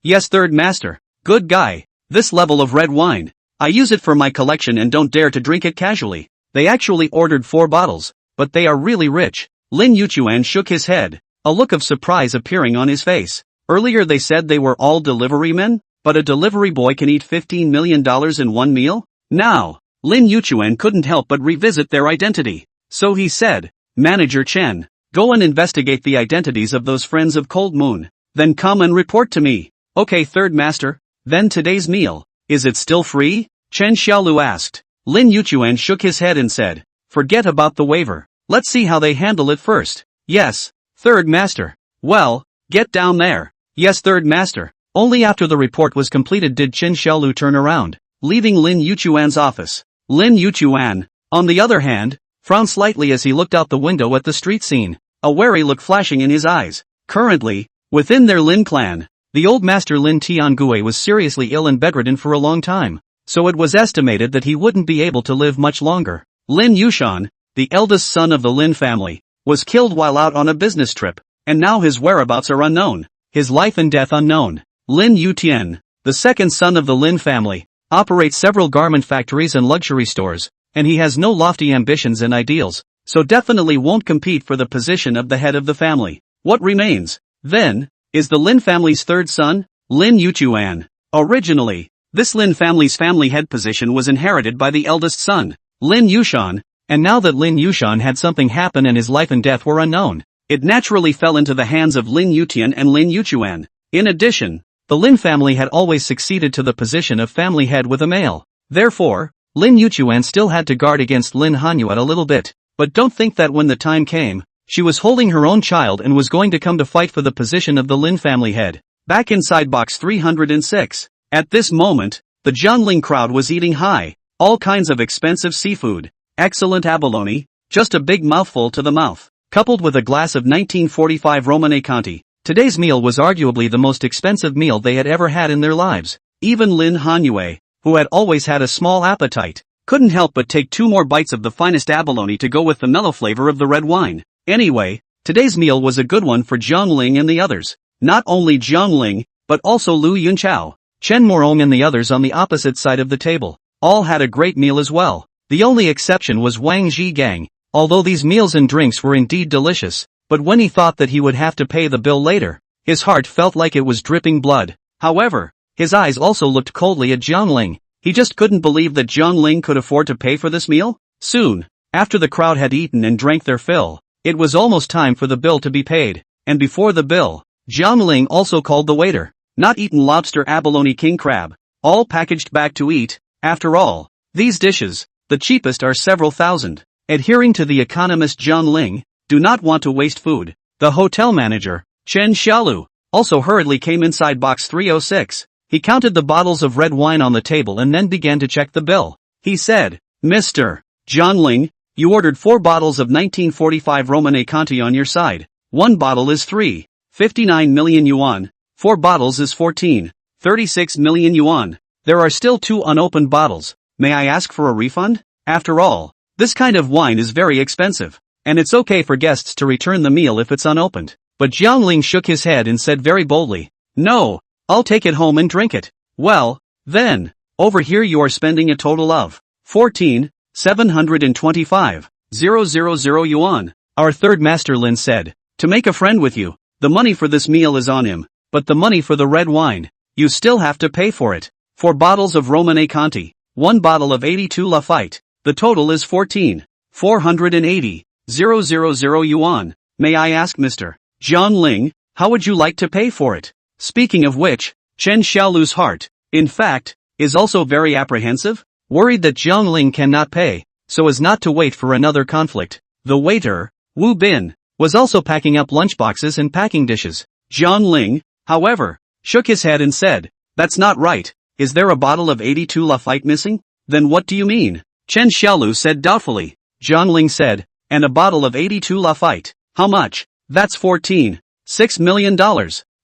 Yes, third master. Good guy. This level of red wine. I use it for my collection and don't dare to drink it casually. They actually ordered 4 bottles, but they are really rich. Lin Yuchuan shook his head, a look of surprise appearing on his face. Earlier they said they were all delivery men, but a delivery boy can eat $15 million in one meal? Now, Lin Yuchuan couldn't help but revisit their identity. So he said, Manager Chen, go and investigate the identities of those friends of Cold Moon. Then come and report to me. Okay, third master. Then today's meal, is it still free? Chen Xiaolu asked. Lin Yuchuan shook his head and said, forget about the waiver. Let's see how they handle it first. Yes, third master. Well, get down there. Yes, third master. Only after the report was completed did Chen Xiaolu turn around, leaving Lin Yuchuan's office. Lin Yuchuan, on the other hand, frowned slightly as he looked out the window at the street scene, a wary look flashing in his eyes. Currently, within their Lin clan, the old master Lin Tiangue was seriously ill and bedridden for a long time, so it was estimated that he wouldn't be able to live much longer. Lin Yushan, the eldest son of the Lin family, was killed while out on a business trip, and now his whereabouts are unknown, his life and death unknown. Lin Yutian, the second son of the Lin family, operates several garment factories and luxury stores, and he has no lofty ambitions and ideals, so definitely won't compete for the position of the head of the family. What remains, then, is the Lin family's third son, Lin Yuchuan. Originally, this Lin family's family head position was inherited by the eldest son, Lin Yushan, and now that Lin Yushan had something happen and his life and death were unknown, it naturally fell into the hands of Lin Yutian and Lin Yuchuan. In addition, the Lin family had always succeeded to the position of family head with a male. Therefore, Lin Yuchuan still had to guard against Lin Hanyuat a little bit, but don't think that when the time came, she was holding her own child and was going to come to fight for the position of the Lin family head. Back inside box 306. At this moment, the Jiangling crowd was eating high, all kinds of expensive seafood, excellent abalone, just a big mouthful to the mouth, coupled with a glass of 1945 Romane Conti. Today's meal was arguably the most expensive meal they had ever had in their lives. Even Lin Hanyue, who had always had a small appetite, couldn't help but take 2 more bites of the finest abalone to go with the mellow flavor of the red wine. Anyway, today's meal was a good one for Jiangling and the others. Not only Jiangling, but also Lu Yunchao, Chen Morong and the others on the opposite side of the table. All had a great meal as well. The only exception was Wang Zhigang. Although these meals and drinks were indeed delicious, but when he thought that he would have to pay the bill later, his heart felt like it was dripping blood. However, his eyes also looked coldly at Jiangling. He just couldn't believe that Jiangling could afford to pay for this meal. Soon, after the crowd had eaten and drank their fill, it was almost time for the bill to be paid, and before the bill, Jiangling also called the waiter. Not eaten lobster, abalone, king crab, all packaged back to eat. After all, these dishes, the cheapest, are several thousand. Adhering to the economist Jiangling, do not want to waste food. The hotel manager, Chen Xiaolu, also hurriedly came inside box 306. He counted the bottles of red wine on the table and then began to check the bill. He said, Mr. Jiangling, you ordered 4 bottles of 1945 Romane Conti on your side. 1 bottle is 3.59 million yuan. 4 bottles is 14.36 million yuan. There are still 2 unopened bottles. May I ask for a refund? After all, this kind of wine is very expensive, and it's okay for guests to return the meal if it's unopened. But Jiangling shook his head and said very boldly, No, I'll take it home and drink it. Well, then, over here you are spending a total of 14,725,000 yuan. Our third master Lin said, to make a friend with you, the money for this meal is on him, but the money for the red wine, you still have to pay for it. 4 bottles of Romane Conti, 1 bottle of 82 Lafite, the total is 14,480,000 yuan. May I ask Mr. Jiang Ling, how would you like to pay for it? Speaking of which, Chen Xiaolu's heart, in fact, is also very apprehensive, worried that Jiang Ling cannot pay, so as not to wait for another conflict. The waiter, Wu Bin, was also packing up lunchboxes and packing dishes. Jiang Ling, however, shook his head and said, that's not right. Is there a bottle of 82 Lafite missing? Then what do you mean? Chen Xiaolu said doubtfully. Jiang Ling said, and a bottle of 82 Lafite. How much? That's $14.6 million.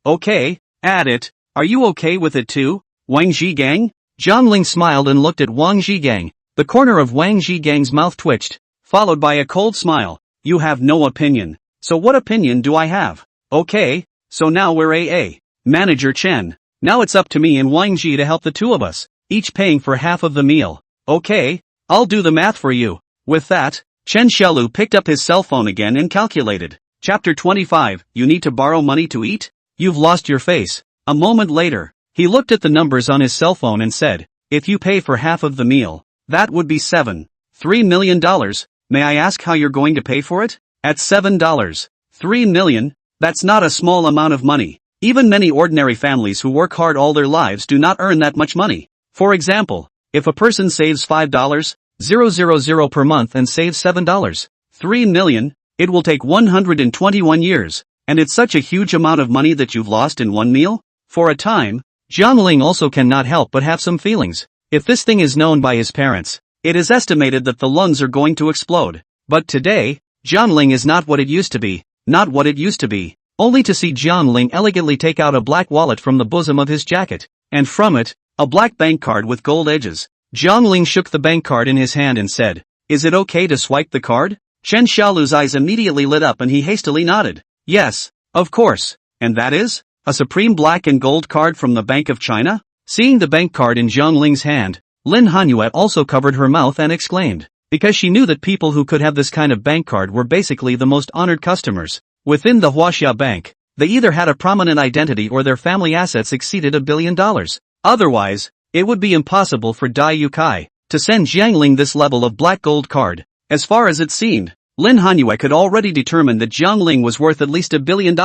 Okay, add it. Are you okay with it too, Wang Zhigang? Jiang Ling smiled and looked at Wang Zhigang. The corner of Wang Zhigang's mouth twitched, followed by a cold smile. You have no opinion. So what opinion do I have? Okay, so now we're AA. Manager Chen. Now it's up to me and Wang Zhi to help the two of us, each paying for half of the meal. Okay, I'll do the math for you. With that, Chen Xiaolu picked up his cell phone again and calculated. Chapter 25, you need to borrow money to eat? You've lost your face. A moment later, he looked at the numbers on his cell phone and said, if you pay for half of the meal, that would be $7.3 million. May I ask how you're going to pay for it? At $7.3 million, that's not a small amount of money. Even many ordinary families who work hard all their lives do not earn that much money. For example, if a person saves $5,000 per month and saves $7.3 million, it will take 121 years, and it's such a huge amount of money that you've lost in one meal? For a time, Jiang Ling also cannot help but have some feelings. If this thing is known by his parents, it is estimated that the lungs are going to explode. But today, Jiang Ling is not what it used to be, not what it used to be. Only to see Jiang Ling elegantly take out a black wallet from the bosom of his jacket, and from it, a black bank card with gold edges. Jiang Ling shook the bank card in his hand and said, is it okay to swipe the card? Chen Xiaolu's eyes immediately lit up and he hastily nodded. Yes, of course. And that is? A supreme black and gold card from the Bank of China? Seeing the bank card in Jiang Ling's hand, Lin Hanyuet also covered her mouth and exclaimed, because she knew that people who could have this kind of bank card were basically the most honored customers. Within the Huaxia Bank, they either had a prominent identity or their family assets exceeded $1 billion. Otherwise, it would be impossible for Dai Yukai to send Jiang Ling this level of black gold card. As far as it seemed, Lin Hanyue could already determine that Jiang Ling was worth at least $1 billion.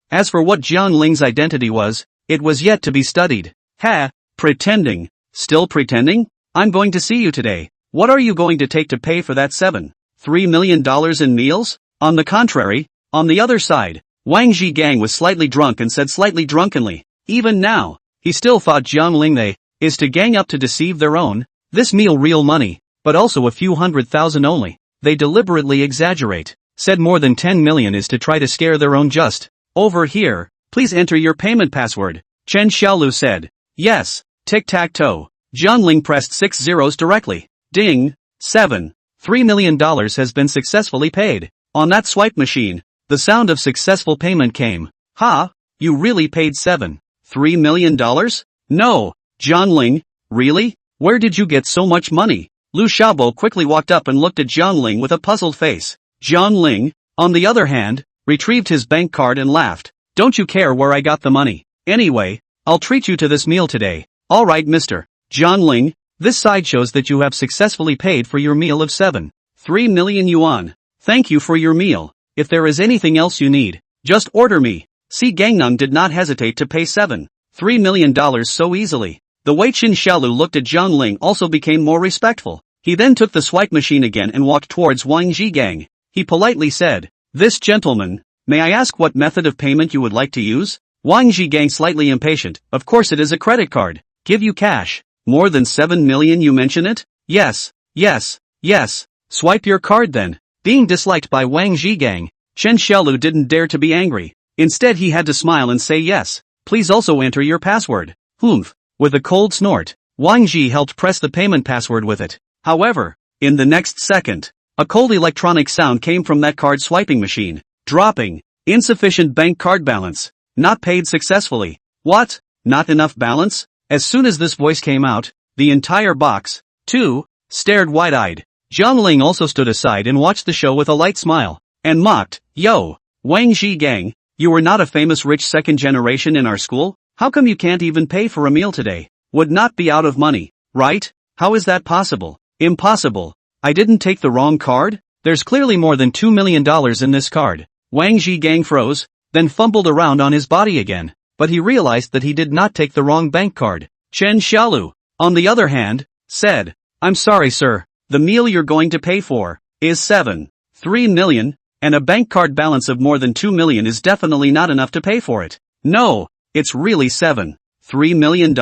As for what Jiang Ling's identity was, it was yet to be studied. Ha, pretending. Still pretending? I'm going to see you today. What are you going to take to pay for that $7.3 million in meals? On the contrary, on the other side, Wang Zhigang was slightly drunk and said slightly drunkenly, even now, he still thought Jiang Ling they is to gang up to deceive their own. This meal real money, but also a few 100,000 only. They deliberately exaggerate. Said more than 10 million is to try to scare their own just. Over here, please enter your payment password. Chen Xiaolu said. Yes, tic-tac-toe. Jiang Ling pressed 6 zeros directly. Ding. $7.3 million has been successfully paid. On that swipe machine, the sound of successful payment came. Ha, you really paid $7.3 million? No, Jiang Ling, really? Where did you get so much money? Lu Xiaobo quickly walked up and looked at Jiang Ling with a puzzled face. Jiang Ling, on the other hand, retrieved his bank card and laughed. Don't you care where I got the money? Anyway, I'll treat you to this meal today. Alright Mr. Jiang Ling, this side shows that you have successfully paid for your meal of 7.3 million yuan. Thank you for your meal. If there is anything else you need, just order me. See Gangnam did not hesitate to pay $7.3 million so easily. The way Chen Xiaolu looked at Jiang Ling also became more respectful. He then took the swipe machine again and walked towards Wang Zhigang. He politely said, this gentleman, may I ask what method of payment you would like to use? Wang Zhigang slightly impatient, of course it is a credit card. Give you cash. More than 7 million you mention it? Yes, yes, yes. Swipe your card then. Being disliked by Wang Zhigang, Chen Xiaolu didn't dare to be angry. Instead he had to smile and say yes. Please also enter your password. Humph. With a cold snort, Wang Zhi helped press the payment password with it. However, in the next second, a cold electronic sound came from that card swiping machine. Dropping. Insufficient bank card balance. Not paid successfully. What? Not enough balance? As soon as this voice came out, the entire box, too, stared wide-eyed. Zhang Ling also stood aside and watched the show with a light smile, and mocked, "Yo, Wang Zhigang, you were not a famous rich second generation in our school? How come you can't even pay for a meal today? Would not be out of money, right? How is that possible? Impossible. I didn't take the wrong card? There's clearly more than $2 million in this card." Wang Zhigang froze, then fumbled around on his body again, but he realized that he did not take the wrong bank card. Chen Xiaolu, on the other hand, said, "I'm sorry sir, the meal you're going to pay for is 3 million, and a bank card balance of more than 2 million is definitely not enough to pay for it. No, it's really $3 million?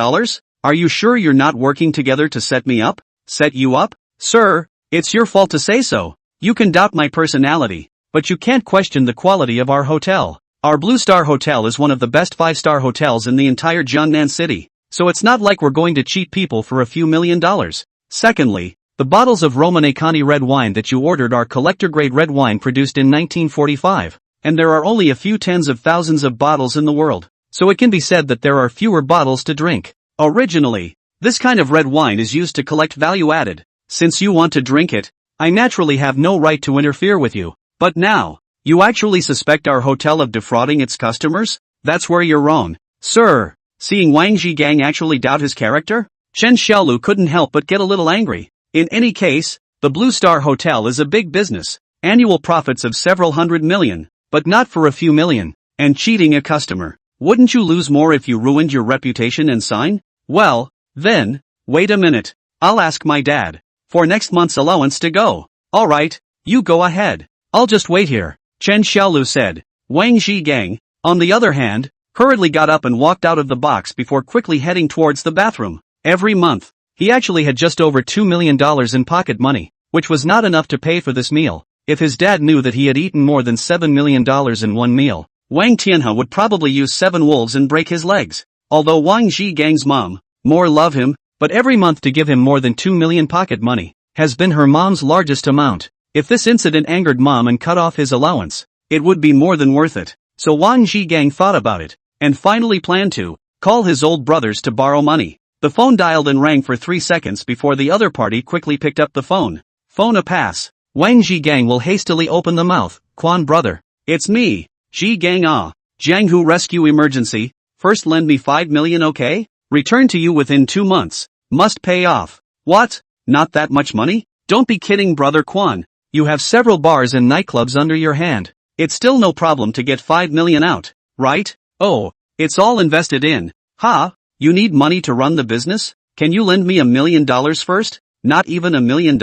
Are you sure you're not working together to set me up? Set you up? Sir, it's your fault to say so. You can doubt my personality, but you can't question the quality of our hotel. Our Blue Star Hotel is one of the best 5-star hotels in the entire Jiangnan city, so it's not like we're going to cheat people for a few $1,000,000. Secondly, the bottles of Romanée-Conti red wine that you ordered are collector-grade red wine produced in 1945, and there are only a few tens of thousands of bottles in the world, so it can be said that there are fewer bottles to drink. Originally, this kind of red wine is used to collect value added. Since you want to drink it, I naturally have no right to interfere with you. But now, you actually suspect our hotel of defrauding its customers? That's where you're wrong, sir." Seeing Wang Zhigang actually doubt his character, Chen Xiaolu couldn't help but get a little angry. In any case, the Blue Star Hotel is a big business, annual profits of several hundred million, but not for a few million, and cheating a customer. Wouldn't you lose more if you ruined your reputation and sign? Well, then, wait a minute, I'll ask my dad for next month's allowance to go. Alright, you go ahead. I'll just wait here, Chen Xiaolu said. Wang Zhigang, on the other hand, hurriedly got up and walked out of the box before quickly heading towards the bathroom. Every month, he actually had just over $2 million in pocket money, which was not enough to pay for this meal. If his dad knew that he had eaten more than $7 million in one meal, Wang Tianhe would probably use 7 wolves and break his legs. Although Wang Zhigang's mom, more love him, but every month to give him more than 2 million pocket money, has been her mom's largest amount. If this incident angered mom and cut off his allowance, it would be more than worth it. So Wang Zhigang thought about it, and finally planned to call his old brothers to borrow money. The phone dialed and rang for 3 seconds before the other party quickly picked up the phone. Phone a pass. Wang Zhigang will hastily open the mouth. "Quan brother. It's me, Zhigang ah. Jianghu rescue emergency. First lend me 5 million, okay? Return to you within 2 months. Must pay off." "What? Not that much money? Don't be kidding brother Quan. You have several bars and nightclubs under your hand. It's still no problem to get 5 million out, right? Oh, it's all invested in. Ha? You need money to run the business? Can you lend me $1 million first? Not even $1 million?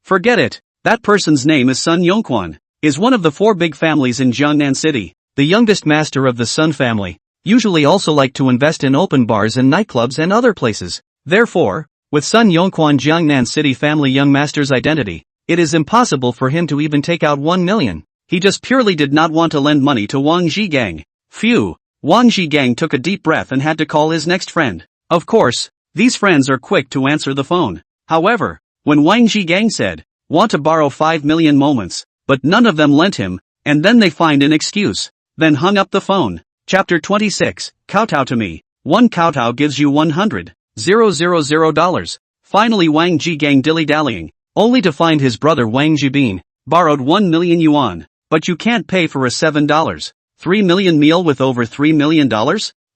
Forget it. That person's name is Sun Yongquan, is one of the 4 big families in Jiangnan City. The youngest master of the Sun family usually also like to invest in open bars and nightclubs and other places. Therefore, with Sun Yongquan Jiangnan City family young master's identity, it is impossible for him to even take out 1 million. He just purely did not want to lend money to Wang Zhigang. Phew. Wang Zhigang took a deep breath and had to call his next friend. Of course, these friends are quick to answer the phone. However, when Wang Zhigang said, "Want to borrow 5 million moments," but none of them lent him, and then they find an excuse, then hung up the phone. Chapter 26, Kowtow to me. 1 kowtow gives you $100,000. Finally Wang Zhigang dilly-dallying, only to find his brother Wang Zhibin borrowed 1 million yuan. But you can't pay for a $7.3 million meal with over $3 million?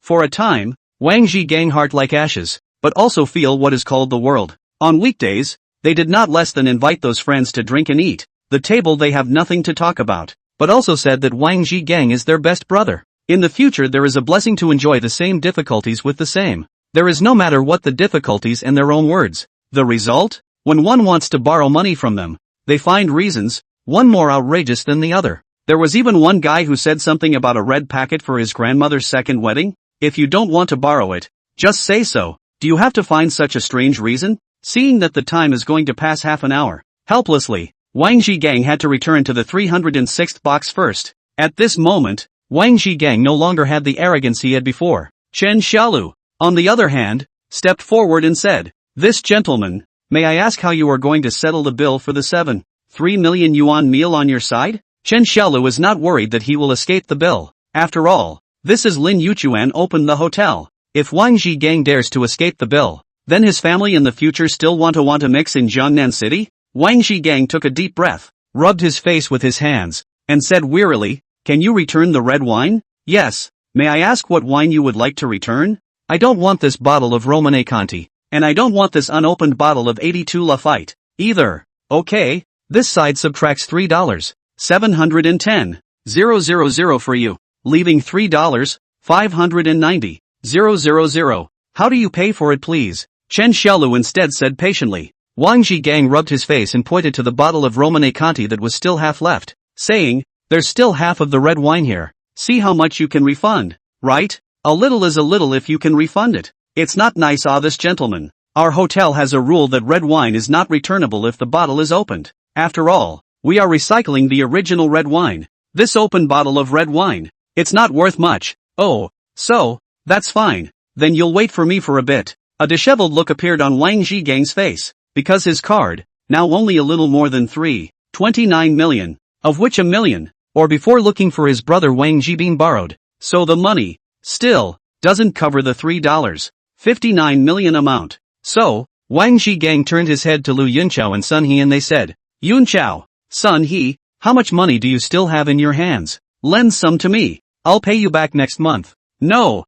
For a time, Wang Zhigang heart like ashes, but also feel what is called the world. On weekdays, they did not less than invite those friends to drink and eat. The table they have nothing to talk about, but also said that Wang Zhigang is their best brother. In the future there is a blessing to enjoy the same difficulties with the same. There is no matter what the difficulties in their own words. The result? When one wants to borrow money from them, they find reasons, one more outrageous than the other. There was even one guy who said something about a red packet for his grandmother's second wedding. If you don't want to borrow it, just say so. Do you have to find such a strange reason? Seeing that the time is going to pass half an hour, helplessly, Wang Zhigang had to return to the 306th box first. At this moment, Wang Zhigang no longer had the arrogance he had before. Chen Xiaolu, on the other hand, stepped forward and said, "This gentleman, may I ask how you are going to settle the bill for the 3 million yuan meal on your side?" Chen Xiaolu is not worried that he will escape the bill. After all, This is Lin Yuchuan opened the hotel. If Wang Gang dares to escape the bill, then his family in the future still want to mix in Jiangnan City? Wang Gang took a deep breath, rubbed his face with his hands, and said wearily, "Can you return the red wine?" "Yes. May I ask what wine you would like to return?" "I don't want this bottle of Romane Conti, and I don't want this unopened bottle of 82 Lafite, either." "Okay, this side subtracts $3. 710,000 for you, leaving $3, 590,000. How do you pay for it, please?" Chen Xiaolu instead said patiently. Wang Gang rubbed his face and pointed to the bottle of Romane Conti that was still half left, saying, "There's still half of the red wine here. See how much you can refund, right? A little is a little if you can refund it. It's not nice this gentleman. Our hotel has a rule that red wine is not returnable if the bottle is opened. After all, we are recycling the original red wine. This open bottle of red wine, it's not worth much." "Oh, so, that's fine. Then you'll wait for me for a bit." A disheveled look appeared on Wang Gang's face, because his card, now only a little more than 3.29 million, of which 1 million, or before looking for his brother Wang being borrowed, so the money, still, doesn't cover the $3.59 million amount. So, Wang Gang turned his head to Lu Yunchao and Sun He and they said, "Yunchao, Sun He, how much money do you still have in your hands? Lend some to me. I'll pay you back next month." No,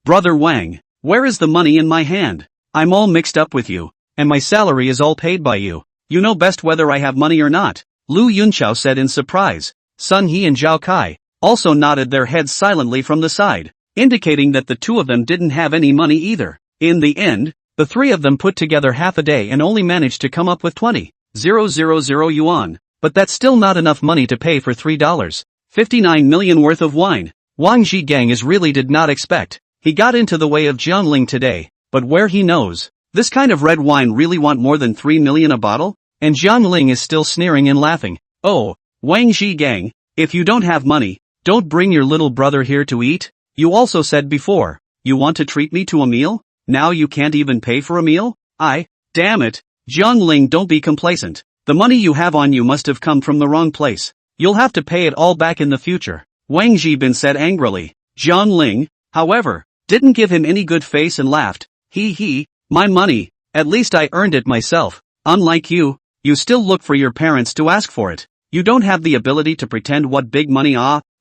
brother Wang, where is the money in my hand? I'm all mixed up with you, and my salary is all paid by you. You know best whether I have money or not," Lu Yunchao said in surprise. Sun He and Zhao Kai also nodded their heads silently from the side, indicating that the two of them didn't have any money either. In the end, the three of them put together half a day and only managed to come up with 20,000 yuan, but that's still not enough money to pay for $3.59 million worth of wine. Wang Gang really did not expect he got into the way of Jiangling today, but where he knows, this kind of red wine really want more than 3 million a bottle? And Jiangling is still sneering and laughing. "Oh, Wang Gang, if you don't have money, don't bring your little brother here to eat. You also said before, you want to treat me to a meal? Now you can't even pay for a meal? Damn it, Jiangling, don't be complacent. The money you have on you must have come from the wrong place. You'll have to pay it all back in the future," Wang Bin said angrily. Jiangling, however, didn't give him any good face and laughed. He, my money, at least I earned it myself. Unlike you still look for your parents to ask for it. You don't have the ability to pretend what big money.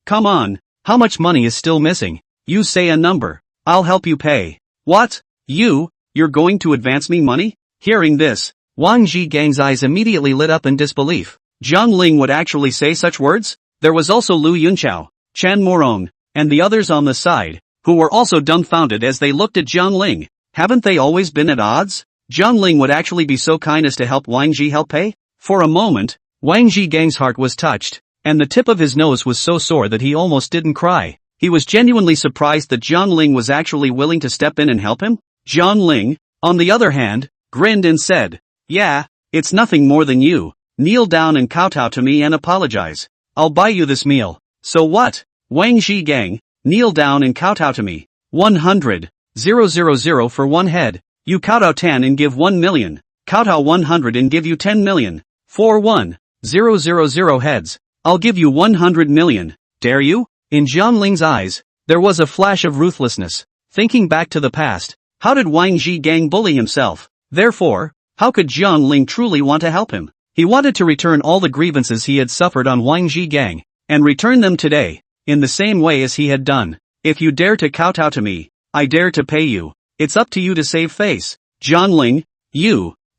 Come on, how much money is still missing? You say a number, I'll help you pay. What? You're going to advance me money? Hearing this, Wang Gang's eyes immediately lit up in disbelief. Jiangling would actually say such words? There was also Lu Yunchao, Chan Morong, and the others on the side, who were also dumbfounded as they looked at Jiangling. Haven't they always been at odds? Jiangling would actually be so kind as to help Wang help pay? For a moment, Wang Gang's heart was touched, and the tip of his nose was so sore that he almost didn't cry. He was genuinely surprised that Jiangling was actually willing to step in and help him. Jiangling, on the other hand, grinned and said, "Yeah, it's nothing more than you. Kneel down and kowtow to me and apologize. I'll buy you this meal." "So what?" Wang Gang, "Kneel down and kowtow to me. 100,000 for one head. You kowtow 10 and give 1 million. Kowtow 100 and give you 10 million. For 1,000 heads, I'll give you 100 million. Dare you?" In Jiangling's eyes, there was a flash of ruthlessness. Thinking back to the past, how did Wang Gang bully himself? Therefore, how could Jiangling truly want to help him? He wanted to return all the grievances he had suffered on Wang Gang, and return them today, in the same way as he had done. "If you dare to kowtow to me, I dare to pay you. It's up to you to save face." Jiangling,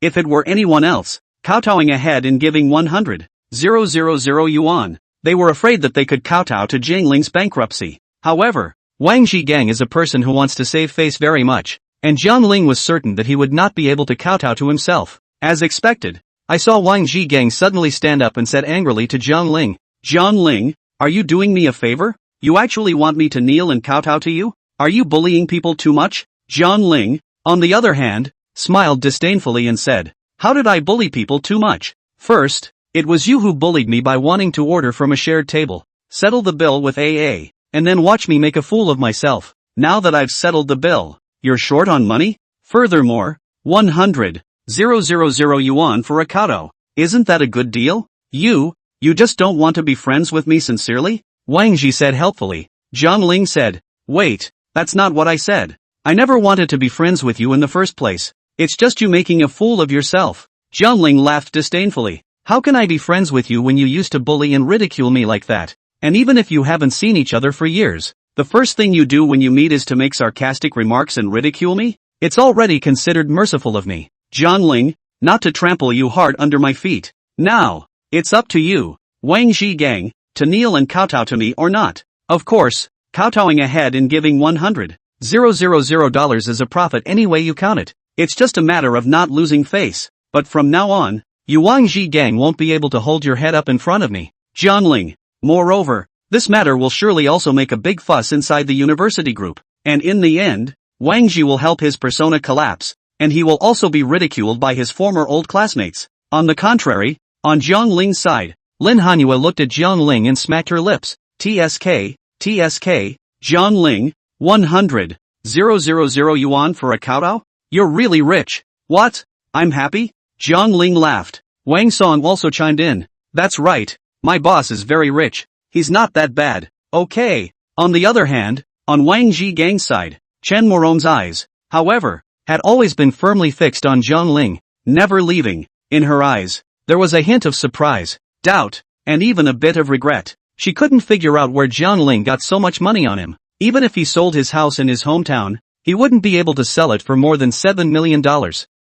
if it were anyone else, kowtowing ahead and giving 100,000 yuan, they were afraid that they could kowtow to Jiangling's bankruptcy. However, Wang Gang is a person who wants to save face very much, and Jiangling was certain that he would not be able to kowtow to himself. As expected, I saw Wang Gang suddenly stand up and said angrily to Jiangling, "Jiangling, are you doing me a favor? You actually want me to kneel and kowtow to you? Are you bullying people too much?" Jiangling, on the other hand, smiled disdainfully and said, "How did I bully people too much? First, it was you who bullied me by wanting to order from a shared table, settle the bill with AA, and then watch me make a fool of myself. Now that I've settled the bill, you're short on money? Furthermore, 100,000 yuan for a kowtow. Isn't that a good deal? You just don't want to be friends with me sincerely?" Wang Ji said helpfully. Jiangling said. Wait, that's not what I said. I never wanted to be friends with you in the first place. It's just you making a fool of yourself. Jiangling laughed disdainfully. How can I be friends with you when you used to bully and ridicule me like that? And even if you haven't seen each other for years, the first thing you do when you meet is to make sarcastic remarks and ridicule me? It's already considered merciful of me, Jiangling, not to trample you hard under my feet. Now, it's up to you, Wang Zhigang, to kneel and kowtow to me or not. Of course, kowtowing ahead and giving $100,000 is a profit any way you count it. It's just a matter of not losing face. But from now on, you Wang Zhigang won't be able to hold your head up in front of me, Jiangling. Moreover, this matter will surely also make a big fuss inside the university group. And in the end, Wang Zhi will help his persona collapse, and he will also be ridiculed by his former old classmates. On the contrary, on Jiangling's side, Lin Hanhua looked at Jiangling and smacked her lips. TSK, Jiangling, 100,000 yuan for a kowtow? You're really rich. What? I'm happy? Jiangling laughed. Wang Song also chimed in. That's right, my boss is very rich. He's not that bad. Okay. On the other hand, on Wang Zhigang's side, Chen Morong's eyes, however, had always been firmly fixed on Jiangling, never leaving. In her eyes, there was a hint of surprise, doubt, and even a bit of regret. She couldn't figure out where Jiangling got so much money on him. Even if he sold his house in his hometown, he wouldn't be able to sell it for more than $7 million,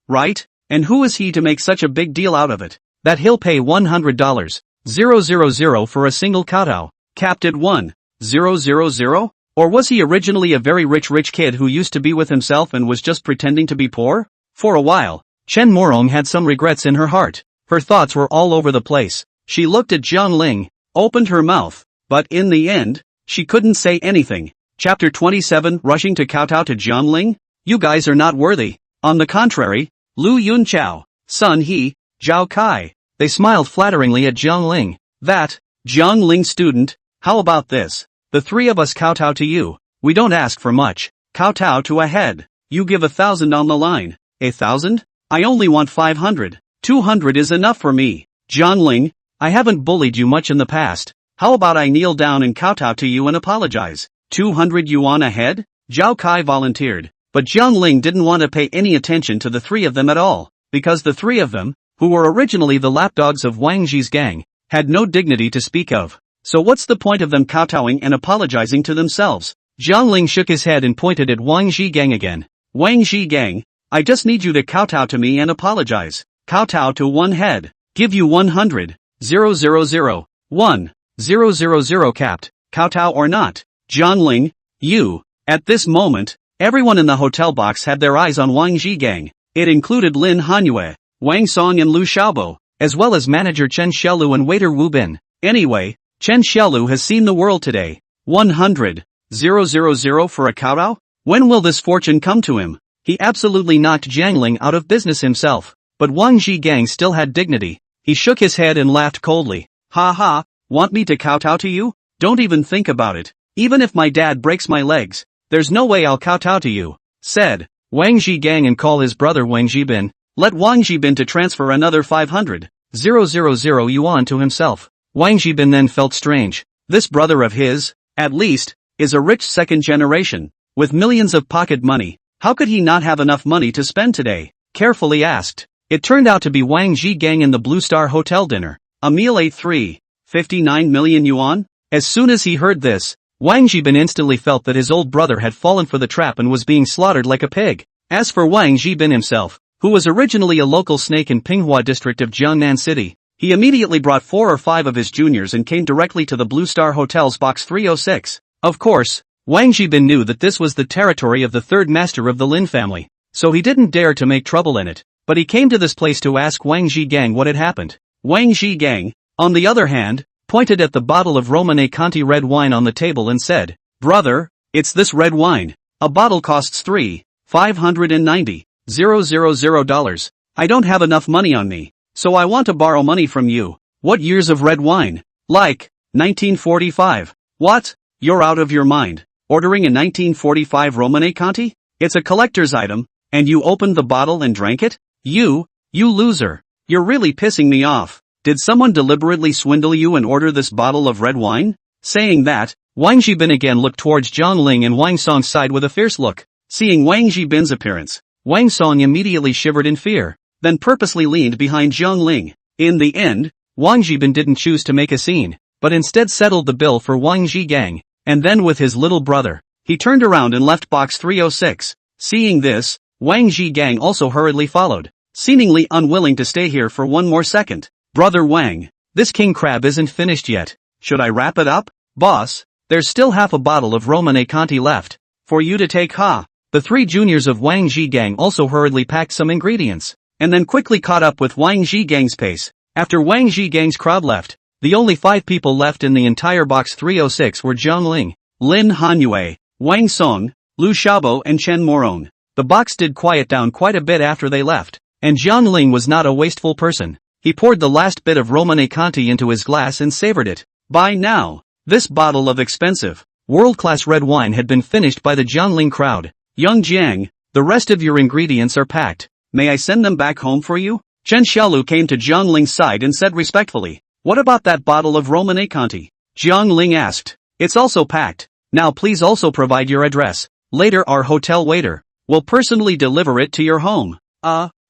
right? And who is he to make such a big deal out of it? That he'll pay $100,000 for a single kowtow, capped at 1,000? Or was he originally a very rich kid who used to be with himself and was just pretending to be poor? For a while, Chen Morong had some regrets in her heart. Her thoughts were all over the place. She looked at Jiangling, opened her mouth, but in the end, she couldn't say anything. Chapter 27 Rushing to kowtow to Jiangling? You guys are not worthy. On the contrary, Lu Yunchao, Sun He, Zhao Kai. They smiled flatteringly at Jiangling. That, Jiangling student, how about this? The three of us kowtow to you. We don't ask for much. Kowtow to a head. You give 1,000 on the line. 1,000? I only want 500. 200 is enough for me. Jiangling, I haven't bullied you much in the past. How about I kneel down and kowtow to you and apologize? 200 yuan a head? Zhao Kai volunteered. But Jiangling didn't want to pay any attention to the three of them at all, because the three of them, who were originally the lapdogs of Wang Zhi's gang, had no dignity to speak of. So what's the point of them kowtowing and apologizing to themselves? Jiangling shook his head and pointed at Wang Zhi gang again. Wang Zhi gang, I just need you to kowtow to me and apologize. Kowtow to one head. Give you 100,000. 1,000 capped. Kowtow or not. Jiangling, you. At this moment, everyone in the hotel box had their eyes on Wang Zhi gang. It included Lin Hanhua, Wang Song and Lu Xiaobo, as well as manager Chen Xiaolu and waiter Wu Bin. Anyway, Chen Xiaolu has seen the world today. 100,000 for a kowtow? When will this fortune come to him? He absolutely knocked Jiangling out of business himself. But Wang Zhi gang still had dignity. He shook his head and laughed coldly. Ha ha, want me to kowtow to you? Don't even think about it. Even if my dad breaks my legs, there's no way I'll kowtow to you, said Wang Zhi gang and call his brother Wang Zhibin. Let Wang Zhibin to transfer another 500,000 yuan to himself. Wang Zhibin then felt strange. This brother of his, at least, is a rich second generation, with millions of pocket money. How could he not have enough money to spend today? Carefully asked. It turned out to be Wang Zhi gang in the Blue Star Hotel dinner. A meal ate 59 million yuan? As soon as he heard this, Wang Zhibin instantly felt that his old brother had fallen for the trap and was being slaughtered like a pig. As for Wang Zhibin himself, who was originally a local snake in Pinghua district of Jiangnan City, he immediately brought 4 or 5 of his juniors and came directly to the Blue Star Hotel's box 306. Of course, Wang Zhibin knew that this was the territory of the third master of the Lin family, so he didn't dare to make trouble in it. But he came to this place to ask Wang Zhi gang what had happened. Wang Zhi gang, on the other hand, pointed at the bottle of Romane Conti red wine on the table and said, Brother, it's this red wine. A bottle costs $3,590,000. I don't have enough money on me, so I want to borrow money from you. What years of red wine? Like, 1945. What? You're out of your mind. Ordering a 1945 Romane Conti? It's a collector's item, and you opened the bottle and drank it? You loser. You're really pissing me off. Did someone deliberately swindle you and order this bottle of red wine? Saying that, Wang Zhibin again looked towards Jiang Ling and Wang Song sighed with a fierce look. Seeing Wang Zhibin's appearance, Wang Song immediately shivered in fear, then purposely leaned behind Jiang Ling. In the end, Wang Zhibin didn't choose to make a scene, but instead settled the bill for Wang Zhigang, and then with his little brother, he turned around and left box 306. Seeing this, Wang Zhigang also hurriedly followed, seemingly unwilling to stay here for one more second. Brother Wang, this king crab isn't finished yet. Should I wrap it up? Boss, there's still half a bottle of Romane Conti left, for you to take ha. The three juniors of Wang Zhigang also hurriedly packed some ingredients, and then quickly caught up with Wang Zhigang's pace. After Wang Zhigang's crowd left, the only 5 people left in the entire box 306 were Jiang Ling, Lin Hanyue, Wang Song, Lu Xiaobo and Chen Morong. The box did quiet down quite a bit after they left, and Jiang Ling was not a wasteful person. He poured the last bit of Romane Conti into his glass and savored it. By now, this bottle of expensive, world-class red wine had been finished by the Jiang Ling crowd. Young Jiang, the rest of your ingredients are packed. May I send them back home for you? Chen Xiaolu came to Jiang Ling's side and said respectfully, what about that bottle of Romane Conti? Jiang Ling asked. It's also packed. Now please also provide your address. Later our hotel waiter will personally deliver it to your home.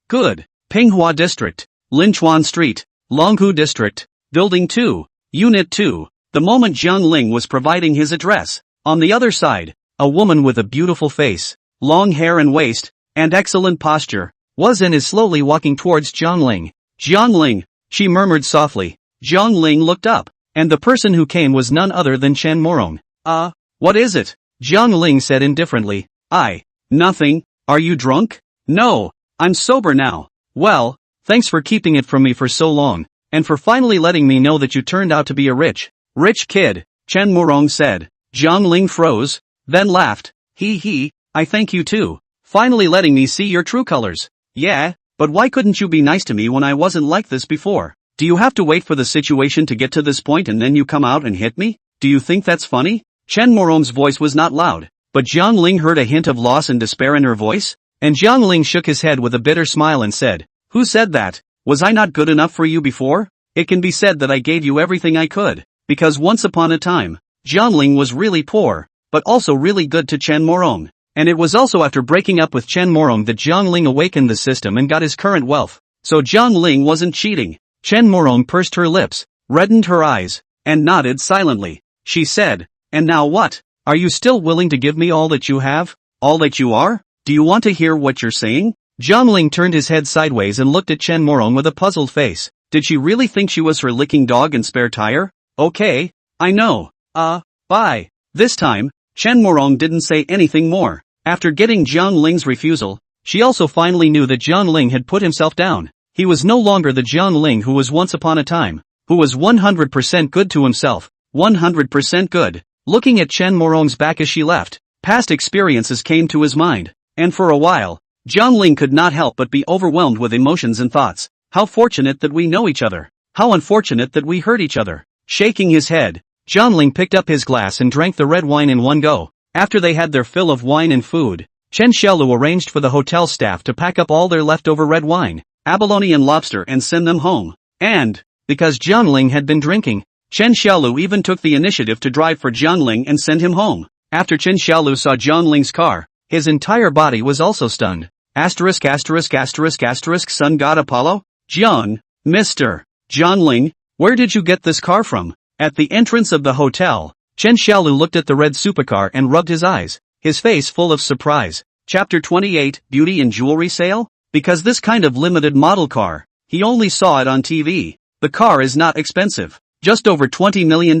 Good. Pinghua District, Linchuan Street, Longhu District, Building 2, Unit 2. The moment Jiang Ling was providing his address, on the other side, a woman with a beautiful face, long hair and waist, and excellent posture, was and is slowly walking towards Jiang Ling. Jiang Ling, she murmured softly. Jiang Ling looked up, and the person who came was none other than Chen Morong. What is it? Jiang Ling said indifferently. Nothing. Are you drunk? No, I'm sober now. Well, thanks for keeping it from me for so long, and for finally letting me know that you turned out to be a rich kid, Chen Morong said. Jiang Ling froze, then laughed. I thank you too. Finally letting me see your true colors. Yeah, but why couldn't you be nice to me when I wasn't like this before? Do you have to wait for the situation to get to this point and then you come out and hit me? Do you think that's funny? Chen Morong's voice was not loud, but Jiang Ling heard a hint of loss and despair in her voice, and Jiang Ling shook his head with a bitter smile and said, who said that? Was I not good enough for you before? It can be said that I gave you everything I could, because once upon a time, Jiang Ling was really poor, but also really good to Chen Morong, and it was also after breaking up with Chen Morong that Jiang Ling awakened the system and got his current wealth, so Jiang Ling wasn't cheating. Chen Morong pursed her lips, reddened her eyes, and nodded silently. She said, and now what? Are you still willing to give me all that you have? All that you are? Do you want to hear what you're saying? Jiang Ling turned his head sideways and looked at Chen Morong with a puzzled face. Did she really think she was her licking dog and spare tire? Okay, I know. Bye. This time, Chen Morong didn't say anything more. After getting Jiang Ling's refusal, she also finally knew that Jiang Ling had put himself down. He was no longer the Jiang Ling who was once upon a time, who was 100% good to himself, 100% good. Looking at Chen Morong's back as she left, past experiences came to his mind, and for a while, Jiang Ling could not help but be overwhelmed with emotions and thoughts. How fortunate that we know each other. How unfortunate that we hurt each other. Shaking his head, Jiang Ling picked up his glass and drank the red wine in one go. After they had their fill of wine and food, Chen Xiaolu arranged for the hotel staff to pack up all their leftover red wine, abalone and lobster and send them home. And, because Jiang Ling had been drinking, Chen Xiaolu even took the initiative to drive for Jiang Ling and send him home. After Chen Xiaolu saw Jiang Ling's car, his entire body was also stunned. Asterisk asterisk asterisk asterisk sun god Apollo? Jiang, Mr. Jiang Ling, where did you get this car from? At the entrance of the hotel, Chen Xiaolu looked at the red supercar and rubbed his eyes, his face full of surprise. Chapter 28, Beauty and Jewelry Sale? Because this kind of limited model car, he only saw it on TV. The car is not expensive, just over $20 million.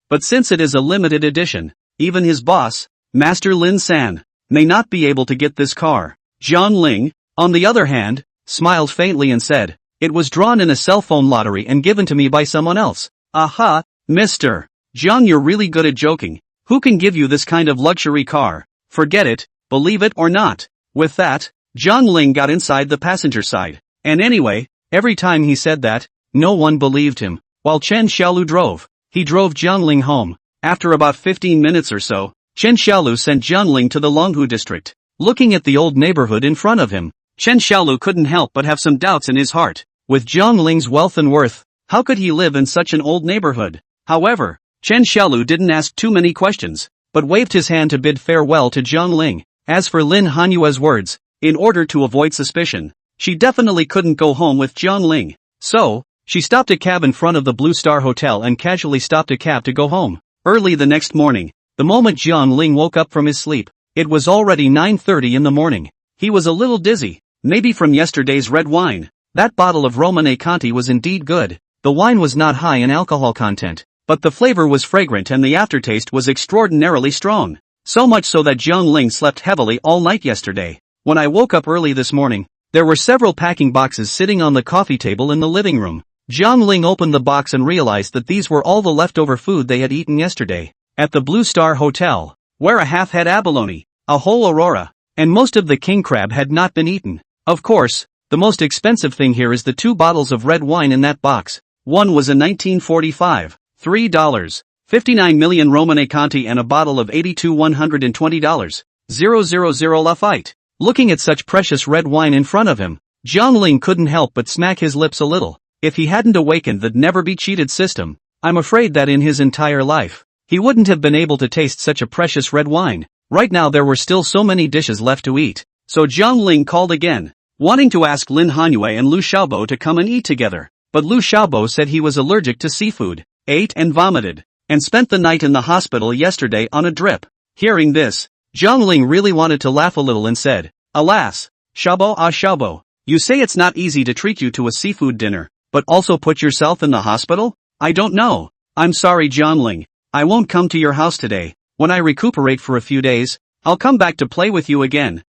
But since it is a limited edition, even his boss, Master Lin San, may not be able to get this car. Jiang Ling, on the other hand, smiled faintly and said, it was drawn in a cell phone lottery and given to me by someone else. Aha, Mr. Jiang, you're really good at joking. Who can give you this kind of luxury car? Forget it, believe it or not. With that, Jiang Ling got inside the passenger side. And anyway, every time he said that, no one believed him. While Chen Xiaolu drove, he drove Jiang Ling home. After about 15 minutes or so, Chen Xiaolu sent Jiang Ling to the Longhu district. Looking at the old neighborhood in front of him, Chen Xiaolu couldn't help but have some doubts in his heart. With Jiang Ling's wealth and worth, how could he live in such an old neighborhood? However, Chen Xiaolu didn't ask too many questions, but waved his hand to bid farewell to Zhang Ling. As for Lin Hanyue's words, in order to avoid suspicion, she definitely couldn't go home with Zhang Ling. So, she stopped a cab in front of the Blue Star Hotel and casually stopped a cab to go home. Early the next morning, the moment Zhang Ling woke up from his sleep, it was already 9:30 in the morning. He was a little dizzy, maybe from yesterday's red wine. That bottle of Romane Conti was indeed good. The wine was not high in alcohol content, but the flavor was fragrant and the aftertaste was extraordinarily strong. So much so that Zhang Ling slept heavily all night yesterday. When I woke up early this morning, there were several packing boxes sitting on the coffee table in the living room. Zhang Ling opened the box and realized that these were all the leftover food they had eaten yesterday. At the Blue Star Hotel, where a half-head abalone, a whole aurora, and most of the king crab had not been eaten. Of course, the most expensive thing here is the 2 bottles of red wine in that box. One was a 1945, $3. 59 million Romane Conti and a bottle of 82 $120. 000 Lafite. Looking at such precious red wine in front of him, Zhang Ling couldn't help but smack his lips a little. If he hadn't awakened the never-be-cheated system, I'm afraid that in his entire life, he wouldn't have been able to taste such a precious red wine. Right now there were still so many dishes left to eat. So Zhang Ling called again, wanting to ask Lin Hanyue and Lu Xiaobo to come and eat together. But Lu Xiaobo said he was allergic to seafood, ate and vomited, and spent the night in the hospital yesterday on a drip. Hearing this, Zhang Ling really wanted to laugh a little and said, "Alas, Xiaobo, you say it's not easy to treat you to a seafood dinner, but also put yourself in the hospital? I don't know. I'm sorry Zhang Ling, I won't come to your house today. When I recuperate for a few days, I'll come back to play with you again."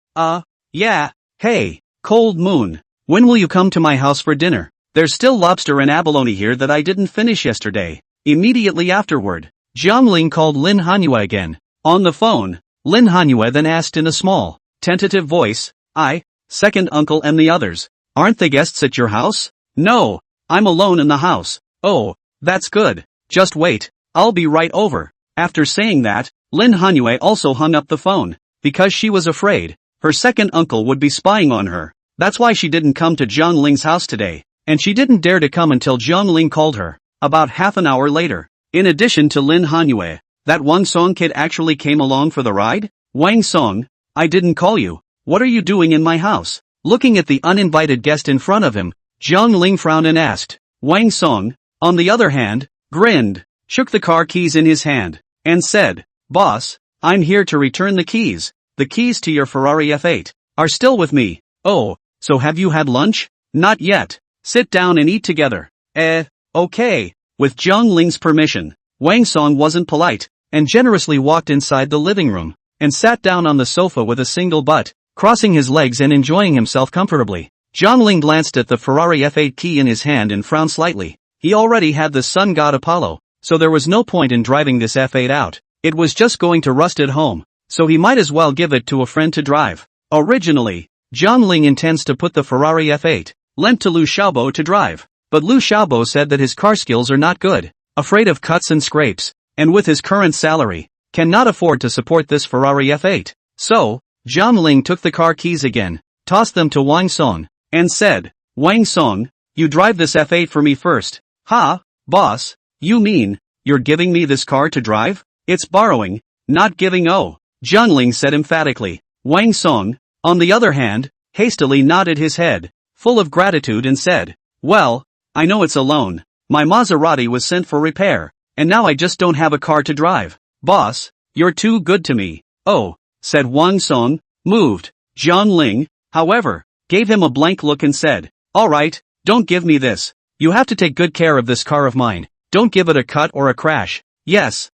Yeah. Hey, Cold Moon, when will you come to my house for dinner? There's still lobster and abalone here that I didn't finish yesterday. Immediately afterward, Zhang Ling called Lin Hanyue again. On the phone, Lin Hanyue then asked in a small, tentative voice, second uncle and the others, aren't they guests at your house? No, I'm alone in the house. Oh, that's good. Just wait, I'll be right over. After saying that, Lin Hanyue also hung up the phone, because she was afraid her second uncle would be spying on her. That's why she didn't come to Zhang Ling's house today, and she didn't dare to come until Zhang Ling called her, about half an hour later. In addition to Lin Hanyue, that Wang Song kid actually came along for the ride? Wang Song, I didn't call you. What are you doing in my house? Looking at the uninvited guest in front of him, Zhang Ling frowned and asked. Wang Song, on the other hand, grinned, shook the car keys in his hand, and said, "Boss, I'm here to return the keys. The keys to your Ferrari F8 are still with me." "Oh, so have you had lunch?" "Not yet. Sit down and eat together." Okay." With Zhang Ling's permission, Wang Song wasn't polite, and generously walked inside the living room, and sat down on the sofa with a single butt, crossing his legs and enjoying himself comfortably. Zhang Ling glanced at the Ferrari F8 key in his hand and frowned slightly. He already had the sun god Apollo, so there was no point in driving this F8 out. It was just going to rust at home, so he might as well give it to a friend to drive. Originally, Zhang Ling intends to put the Ferrari F8, lent to Lu Xiaobo to drive, but Lu Xiaobo said that his car skills are not good, afraid of cuts and scrapes, and with his current salary, cannot afford to support this Ferrari F8. So, Zhang Ling took the car keys again, tossed them to Wang Song, and said, "Wang Song, you drive this F8 for me first." "Ha, boss, you mean, you're giving me this car to drive? It's borrowing, not giving." "Oh," Zhang Ling said emphatically. Wang Song, on the other hand, hastily nodded his head, full of gratitude and said, "Well, I know it's a loan. My Maserati was sent for repair, and now I just don't have a car to drive. Boss, you're too good to me." "Oh," said Wang Song, moved. Zhang Ling, however, gave him a blank look and said, "All right, don't give me this. You have to take good care of this car of mine. Don't give it a cut or a crash." Yes,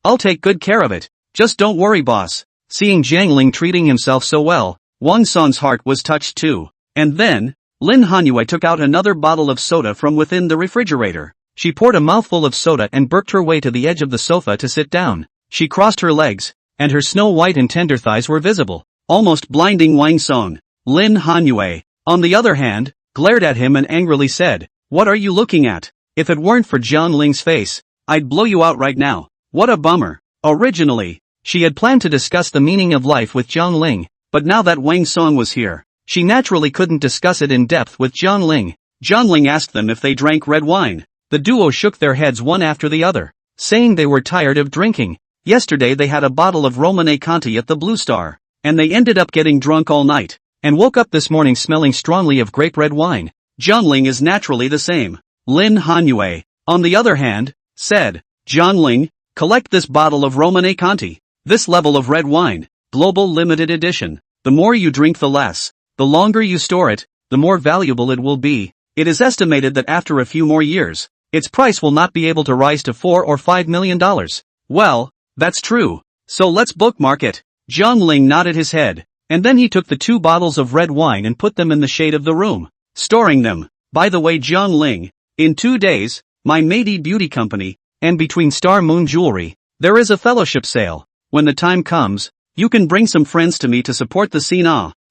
I'll take good care of it. Just don't worry, boss." Seeing Zhang Ling treating himself so well, Wang Song's heart was touched too. And then, Lin Hanyue took out another bottle of soda from within the refrigerator. She poured a mouthful of soda and burked her way to the edge of the sofa to sit down. She crossed her legs, and her snow-white and tender thighs were visible, almost blinding Wang Song. Lin Hanyue, on the other hand, glared at him and angrily said, "What are you looking at? If it weren't for Zhang Ling's face, I'd blow you out right now." What a bummer. Originally, she had planned to discuss the meaning of life with Zhang Ling, but now that Wang Song was here, she naturally couldn't discuss it in depth with Zhang Ling. Zhang Ling asked them if they drank red wine. The duo shook their heads one after the other, saying they were tired of drinking. Yesterday they had a bottle of Romane Conti at the Blue Star, and they ended up getting drunk all night, and woke up this morning smelling strongly of grape red wine. Jiangling is naturally the same. Lin Hanyue, on the other hand, said, Jiangling, collect this bottle of Romane Conti. This level of red wine, global limited edition. The more you drink the less. The longer you store it, the more valuable it will be. It is estimated that after a few more years, its price will not be able to rise to $4 or $5 million. Well, that's true. So let's bookmark it. Jiangling nodded his head, and then he took the 2 bottles of red wine and put them in the shade of the room, storing them. By the way, Jiangling, in 2 days, my Meidi Beauty Company, and between Star Moon Jewelry, there is a fellowship sale. When the time comes, you can bring some friends to me to support the scene.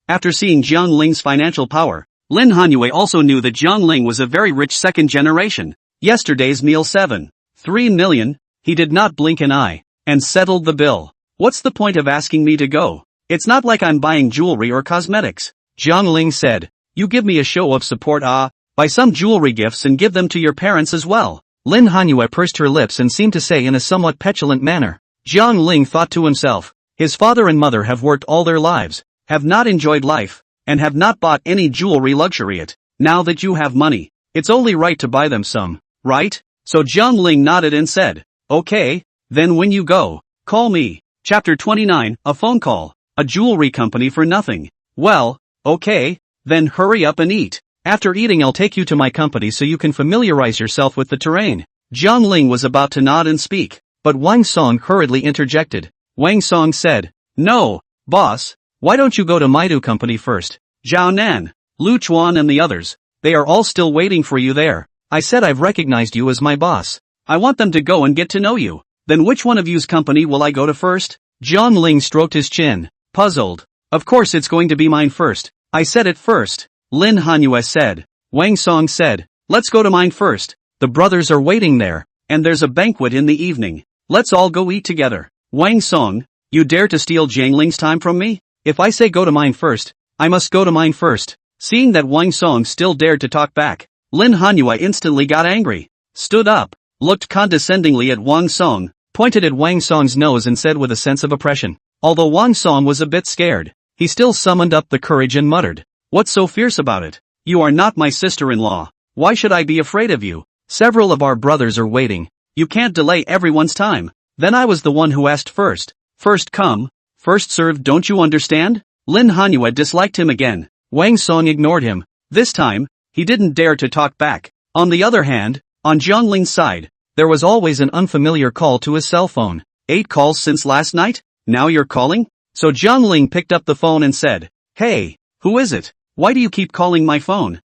After seeing Jiangling's financial power, Lin Hanyue also knew that Jiangling was a very rich second generation. Yesterday's meal 7.3 million, he did not blink an eye, and settled the bill. What's the point of asking me to go? It's not like I'm buying jewelry or cosmetics. Jiangling said, you give me a show of support, buy some jewelry gifts and give them to your parents as well. Lin Hanyue pursed her lips and seemed to say in a somewhat petulant manner. Jiangling thought to himself, his father and mother have worked all their lives, have not enjoyed life, and have not bought any jewelry luxury. Now that you have money, it's only right to buy them some, right? So Jiangling nodded and said, okay, then when you go, call me. Chapter 29, a phone call, a jewelry company for nothing. Well, okay, then hurry up and eat. After eating I'll take you to my company so you can familiarize yourself with the terrain. Jiangling was about to nod and speak, but Wang Song hurriedly interjected. Wang Song said, no, boss, why don't you go to Maidu company first? Zhao Nan, Lu Chuan and the others, they are all still waiting for you there. I said I've recognized you as my boss. I want them to go and get to know you. Then which one of you's company will I go to first? Jiangling stroked his chin, puzzled. Of course it's going to be mine first. I said it first. Lin Hanyue said. Wang Song said, let's go to mine first. The brothers are waiting there, and there's a banquet in the evening. Let's all go eat together. Wang Song, you dare to steal Jiangling's time from me? If I say go to mine first, I must go to mine first. Seeing that Wang Song still dared to talk back, Lin Hanyue instantly got angry, stood up, looked condescendingly at Wang Song, pointed at Wang Song's nose and said with a sense of oppression. Although Wang Song was a bit scared, he still summoned up the courage and muttered, what's so fierce about it? You are not my sister-in-law. Why should I be afraid of you? Several of our brothers are waiting. You can't delay everyone's time. Then I was the one who asked first. First come, first served, don't you understand? Lin Hanyue disliked him again. Wang Song ignored him. This time, he didn't dare to talk back. On the other hand, on Jiangling's side, there was always an unfamiliar call to his cell phone. 8 calls since last night? Now you're calling? So Jiangling picked up the phone and said, hey, who is it? Why do you keep calling my phone?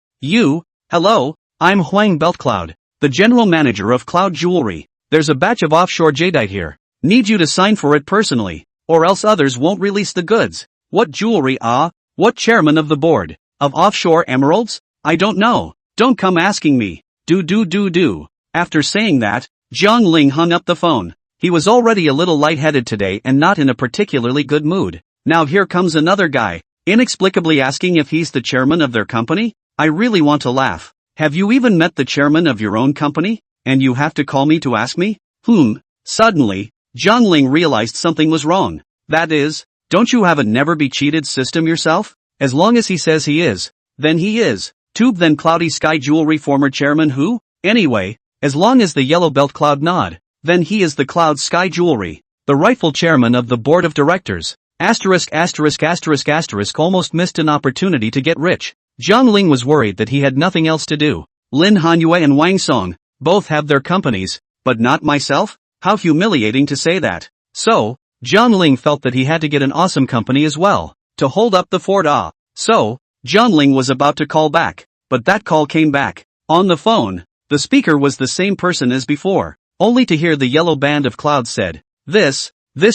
Hello, I'm Huang Beltcloud, the general manager of Cloud Jewelry. There's a batch of offshore jadeite here. Need you to sign for it personally, or else others won't release the goods. What jewelry? What chairman of the board? Of offshore emeralds? I don't know. Don't come asking me. Do. After saying that, Jiangling hung up the phone. He was already a little lightheaded today and not in a particularly good mood. Now here comes another guy, inexplicably asking if he's the chairman of their company? I really want to laugh. Have you even met the chairman of your own company? And you have to call me to ask me? Suddenly, Jiangling realized something was wrong. That is, don't you have a never-be-cheated system yourself? As long as he says he is, then he is. Tube then Cloudy Sky Jewelry former chairman who? Anyway, as long as the yellow belt Cloud nod, then he is the Cloud Sky Jewelry, the rightful chairman of the board of directors. Asterisk almost missed an opportunity to get rich. Jiangling was worried that he had nothing else to do. Lin Hanyue and Wang Song, both have their companies, but not myself? How humiliating to say that. So, Jiangling felt that he had to get an awesome company as well, to hold up the fort. So, Jiangling was about to call back, but that call came back. On the phone, the speaker was the same person as before, only to hear the yellow band of clouds said, This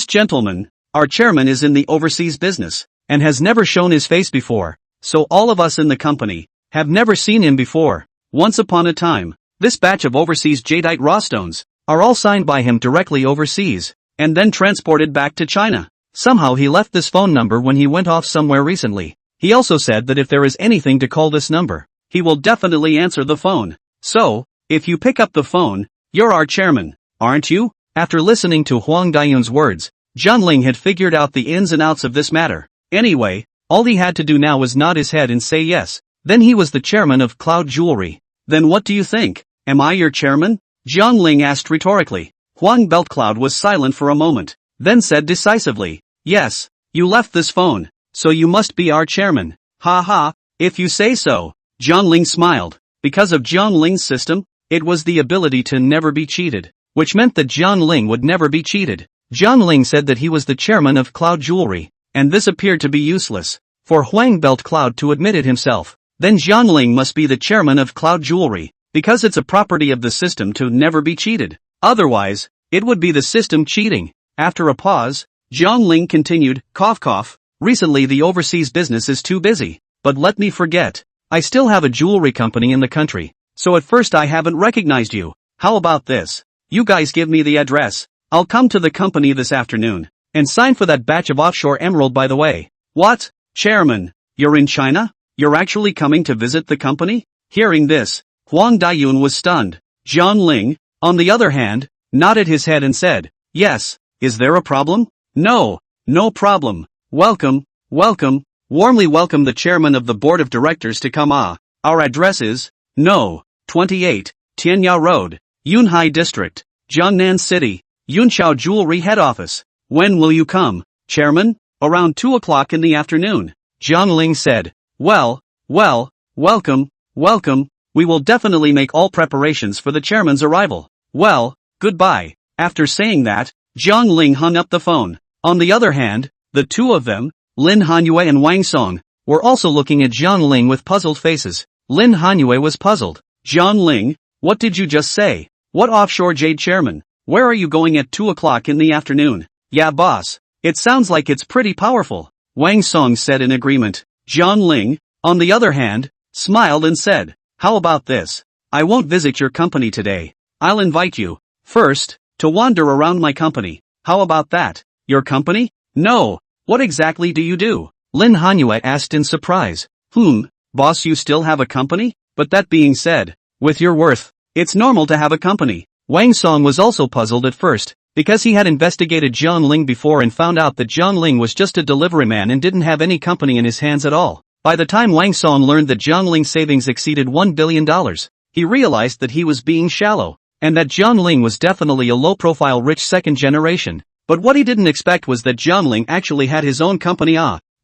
gentleman, our chairman is in the overseas business, and has never shown his face before, so all of us in the company, have never seen him before. Once upon a time, this batch of overseas jadeite raw stones, are all signed by him directly overseas, and then transported back to China. Somehow he left this phone number when he went off somewhere recently. He also said that if there is anything to call this number, he will definitely answer the phone. So, If you pick up the phone, you're our chairman, aren't you? After listening to Huang Dayun's words, Jianling had figured out the ins and outs of this matter. Anyway, all he had to do now was nod his head and say yes. Then he was the chairman of Cloud Jewelry. Then what do you think? Am I your chairman? Jianling asked rhetorically. Huang Beltcloud was silent for a moment, then said decisively, yes, you left this phone, so you must be our chairman. Ha ha, if you say so. Jianling smiled. Because of Jianling's system, it was the ability to never be cheated, which meant that Jianling would never be cheated. Jianling said that he was the chairman of Cloud Jewelry, and this appeared to be useless for Huang Beltcloud to admit it himself. Then Jianling must be the chairman of Cloud Jewelry, because it's a property of the system to never be cheated. Otherwise, it would be the system cheating. After a pause, Jianling continued, cough cough, recently the overseas business is too busy, but let me forget. I still have a jewelry company in the country, so at first I haven't recognized you. How about this? You guys give me the address. I'll come to the company this afternoon, and sign for that batch of offshore emerald by the way. What? Chairman, you're in China? You're actually coming to visit the company? Hearing this, Huang Dayun was stunned. Jianling, on the other hand, nodded his head and said, yes, is there a problem? No, no problem. Welcome, welcome, warmly welcome the chairman of the board of directors to come. Our address is, No. 28, Tianya Road, Yunhai District, Jiangnan City, Yunqiao Jewelry Head Office. When will you come, chairman? Around 2 o'clock in the afternoon. Jianling said, well, welcome, we will definitely make all preparations for the chairman's arrival. Well, goodbye. After saying that, Jianling hung up the phone. On the other hand, the two of them, Lin Hanyue and Wang Song, were also looking at Jianling with puzzled faces. Lin Hanyue was puzzled. Jianling, what did you just say? What offshore jade chairman? Where are you going at 2 o'clock in the afternoon? Yeah boss, it sounds like it's pretty powerful. Wang Song said in agreement. Jianling, on the other hand, smiled and said, how about this? I won't visit your company today. I'll invite you, first, to wander around my company. How about that? Your company? No. What exactly do you do? Lin Hanyue asked in surprise. Boss, you still have a company? But that being said, with your worth, it's normal to have a company. Wang Song was also puzzled at first, because he had investigated Jianling before and found out that Jianling was just a delivery man and didn't have any company in his hands at all. By the time Wang Song learned that Jianling's savings exceeded $1 billion, he realized that he was being shallow, and that Jianling was definitely a low-profile rich second generation. But what he didn't expect was that Jianling actually had his own company.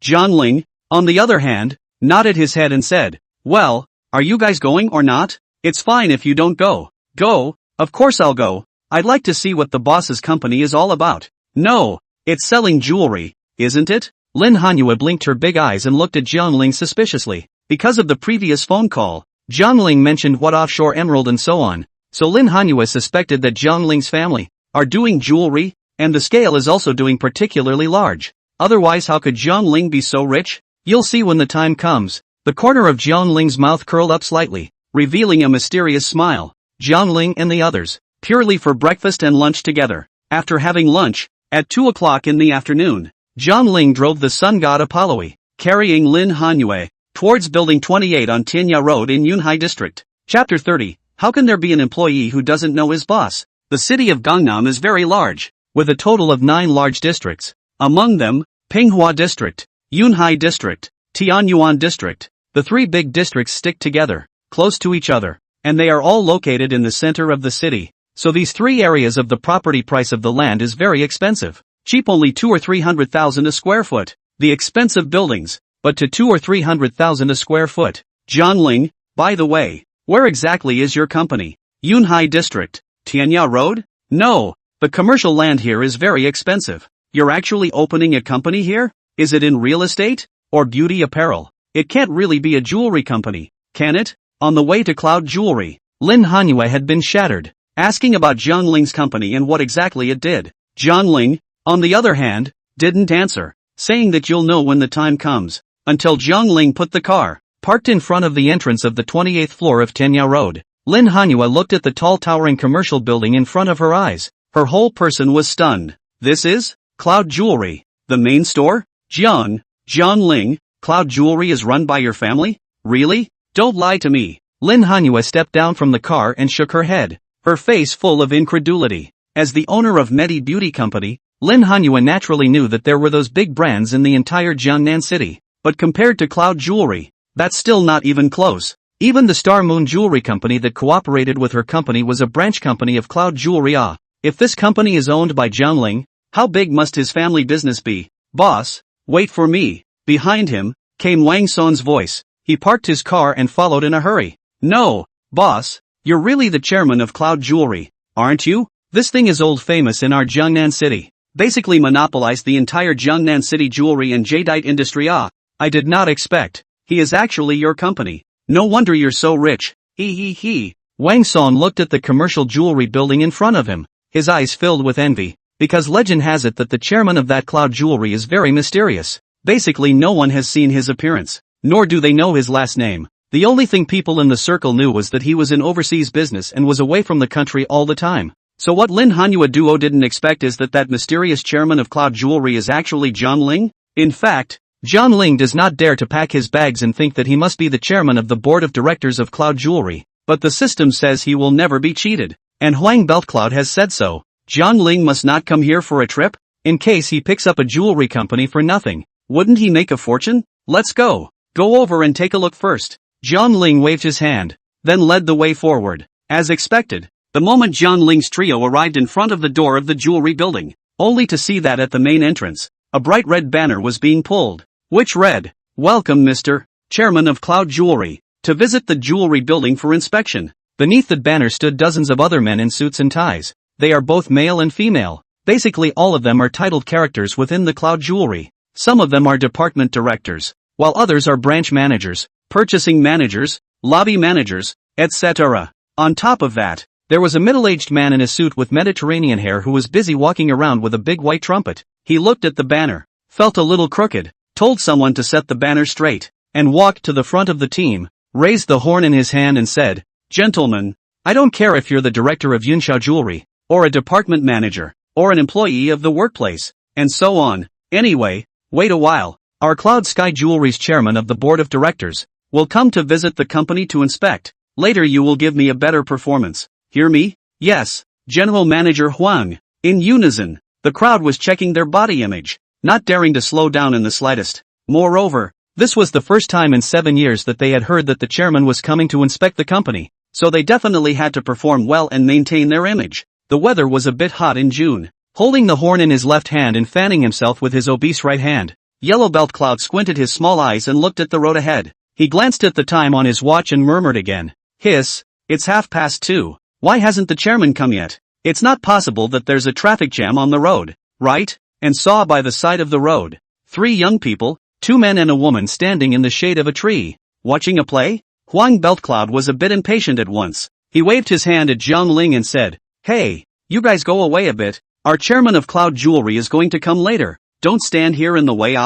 Jianling, on the other hand, nodded his head and said, well, are you guys going or not? It's fine if you don't go. Go, of course I'll go. I'd like to see what the boss's company is all about. No, it's selling jewelry, isn't it? Lin Hanyue blinked her big eyes and looked at Jianling suspiciously. Because of the previous phone call, Jianling mentioned what offshore emerald and so on, so Lin Hanyue suspected that Jianling's family are doing jewelry, and the scale is also doing particularly large. Otherwise how could Jianling be so rich? You'll see when the time comes. The corner of Jianling's mouth curled up slightly, revealing a mysterious smile. Jianling and the others, purely for breakfast and lunch together. After having lunch, at 2 o'clock in the afternoon, Jianling drove the sun god Apollo, carrying Lin Hanyue, towards Building 28 on Tianya Road in Yunhai District. Chapter 30. How can there be an employee who doesn't know his boss? The city of Gangnam is very large, with a total of 9 large districts. Among them, Manhwa District, Yunhai District, Tianyuan District. The 3 big districts stick together, close to each other, and they are all located in the center of the city. So these 3 areas of the property price of the land is very expensive. Cheap only 2 or 300,000 a square foot. The expensive buildings, but to 2 or 300,000 a square foot. Jianling, by the way, where exactly is your company? Yunhai District, Tianya Road? No, the commercial land here is very expensive. You're actually opening a company here? Is it in real estate? Or beauty apparel? It can't really be a jewelry company, can it? On the way to Cloud Jewelry, Lin Hanyue had been shattered, asking about Jianling's company and what exactly it did. Jianling, on the other hand, didn't answer, saying that you'll know when the time comes, until Jianling put the car, parked in front of the entrance of the 28th floor of Tianya Road. Lin Hanyue looked at the tall towering commercial building in front of her eyes. Her whole person was stunned. This is Cloud Jewelry, the main store? Jianling, Cloud Jewelry is run by your family? Really? Don't lie to me. Lin Hanyue stepped down from the car and shook her head, her face full of incredulity. As the owner of Medi Beauty Company, Lin Hanyue naturally knew that there were those big brands in the entire Jiangnan city, but compared to Cloud Jewelry, that's still not even close. Even the Star Moon Jewelry Company that cooperated with her company was a branch company of Cloud Jewelry. If this company is owned by Jiang Ling, how big must his family business be? Boss, wait for me. Behind him came Wang Son's voice. He parked his car and followed in a hurry. No, boss, you're really the chairman of Cloud Jewelry, aren't you? This thing is old famous in our Jiangnan city. Basically monopolized the entire Jiangnan city jewelry and jadeite industry. I did not expect. He is actually your company. No wonder you're so rich. He. Wang Son looked at the commercial jewelry building in front of him, his eyes filled with envy, because legend has it that the chairman of that Cloud Jewelry is very mysterious. Basically no one has seen his appearance, nor do they know his last name. The only thing people in the circle knew was that he was in overseas business and was away from the country all the time. So what Lin Hanyue duo didn't expect is that mysterious chairman of Cloud Jewelry is actually Jiang Ling? In fact, Jiang Ling does not dare to pack his bags and think that he must be the chairman of the board of directors of Cloud Jewelry, but the system says he will never be cheated, and Huang Beltcloud has said so. Jiang Ling must not come here for a trip? In case he picks up a jewelry company for nothing, wouldn't he make a fortune? Let's go. Go over and take a look first. Jiang Ling waved his hand, then led the way forward. As expected, the moment Jiang Ling's trio arrived in front of the door of the jewelry building, only to see that at the main entrance, a bright red banner was being pulled, which read, "Welcome Mr. Chairman of Cloud Jewelry, to visit the jewelry building for inspection." Beneath the banner stood dozens of other men in suits and ties. They are both male and female. Basically all of them are titled characters within the Cloud Jewelry. Some of them are department directors, while others are branch managers, purchasing managers, lobby managers, etc. On top of that, there was a middle-aged man in a suit with Mediterranean hair who was busy walking around with a big white trumpet. He looked at the banner, felt a little crooked, told someone to set the banner straight, and walked to the front of the team, raised the horn in his hand and said, "Gentlemen, I don't care if you're the director of Yunxiao Jewelry, or a department manager, or an employee of the workplace, and so on. Anyway, wait a while. Our Cloud Sky Jewelry's chairman of the board of directors will come to visit the company to inspect. Later you will give me a better performance. Hear me?" "Yes, General Manager Huang." In unison, the crowd was checking their body image, not daring to slow down in the slightest. Moreover, this was the first time in 7 years that they had heard that the chairman was coming to inspect the company, so they definitely had to perform well and maintain their image. The weather was a bit hot in June. Holding the horn in his left hand and fanning himself with his obese right hand, Yellow Belt Cloud squinted his small eyes and looked at the road ahead. He glanced at the time on his watch and murmured again, "Hiss, it's 2:30. Why hasn't the chairman come yet? It's not possible that there's a traffic jam on the road, right?" And saw by the side of the road 3 young people, 2 men and a woman standing in the shade of a tree, watching a play. Huang Beltcloud was a bit impatient at once. He waved his hand at Jiang Ling and said, "Hey, you guys go away a bit. Our chairman of Cloud Jewelry is going to come later. Don't stand here in the way.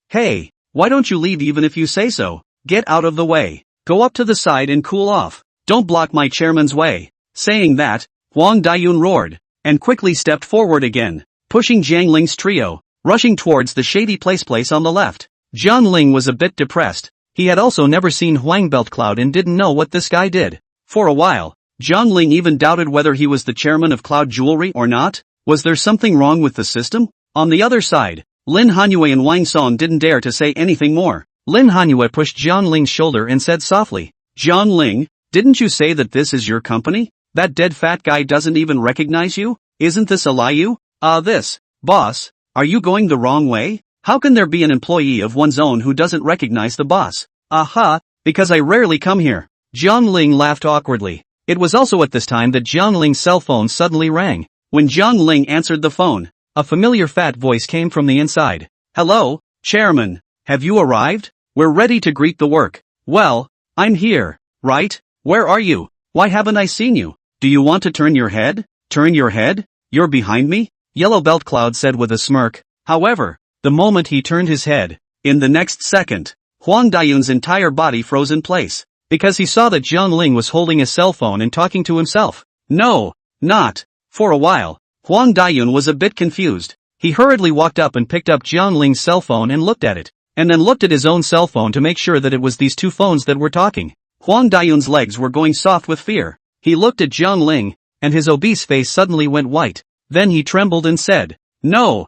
Hey, why don't you leave even if you say so? Get out of the way. Go up to the side and cool off. Don't block my chairman's way." Saying that, Huang Dayun roared, and quickly stepped forward again, pushing Jiang Ling's trio, rushing towards the shady place on the left. Jiang Ling was a bit depressed. He had also never seen Huang Beltcloud and didn't know what this guy did. For a while, Jiang Ling even doubted whether he was the chairman of Cloud Jewelry or not. Was there something wrong with the system? On the other side, Lin Hanyue and Wang Song didn't dare to say anything more. Lin Hanyue pushed Jiang Ling's shoulder and said softly, "Jiang Ling, didn't you say that this is your company? That dead fat guy doesn't even recognize you? Isn't this a lie? Boss, are you going the wrong way? How can there be an employee of one's own who doesn't recognize the boss?" Because I rarely come here." Jiang Ling laughed awkwardly. It was also at this time that Jiang Ling's cell phone suddenly rang. When Jiang Ling answered the phone, a familiar fat voice came from the inside. "Hello, Chairman. Have you arrived? We're ready to greet the work." "Well, I'm here, right? Where are you? Why haven't I seen you? Do you want to turn your head? Turn your head? You're behind me?" Yellow Belt Cloud said with a smirk. However, the moment he turned his head, in the next second, Huang Dayun's entire body froze in place, because he saw that Jiang Ling was holding a cell phone and talking to himself. No, not. For a while, Huang Dayun was a bit confused. He hurriedly walked up and picked up Jiang Ling's cell phone and looked at it, and then looked at his own cell phone to make sure that it was these 2 phones that were talking. Huang Dayun's legs were going soft with fear. He looked at Jiang Ling, and his obese face suddenly went white. Then he trembled and said, "No,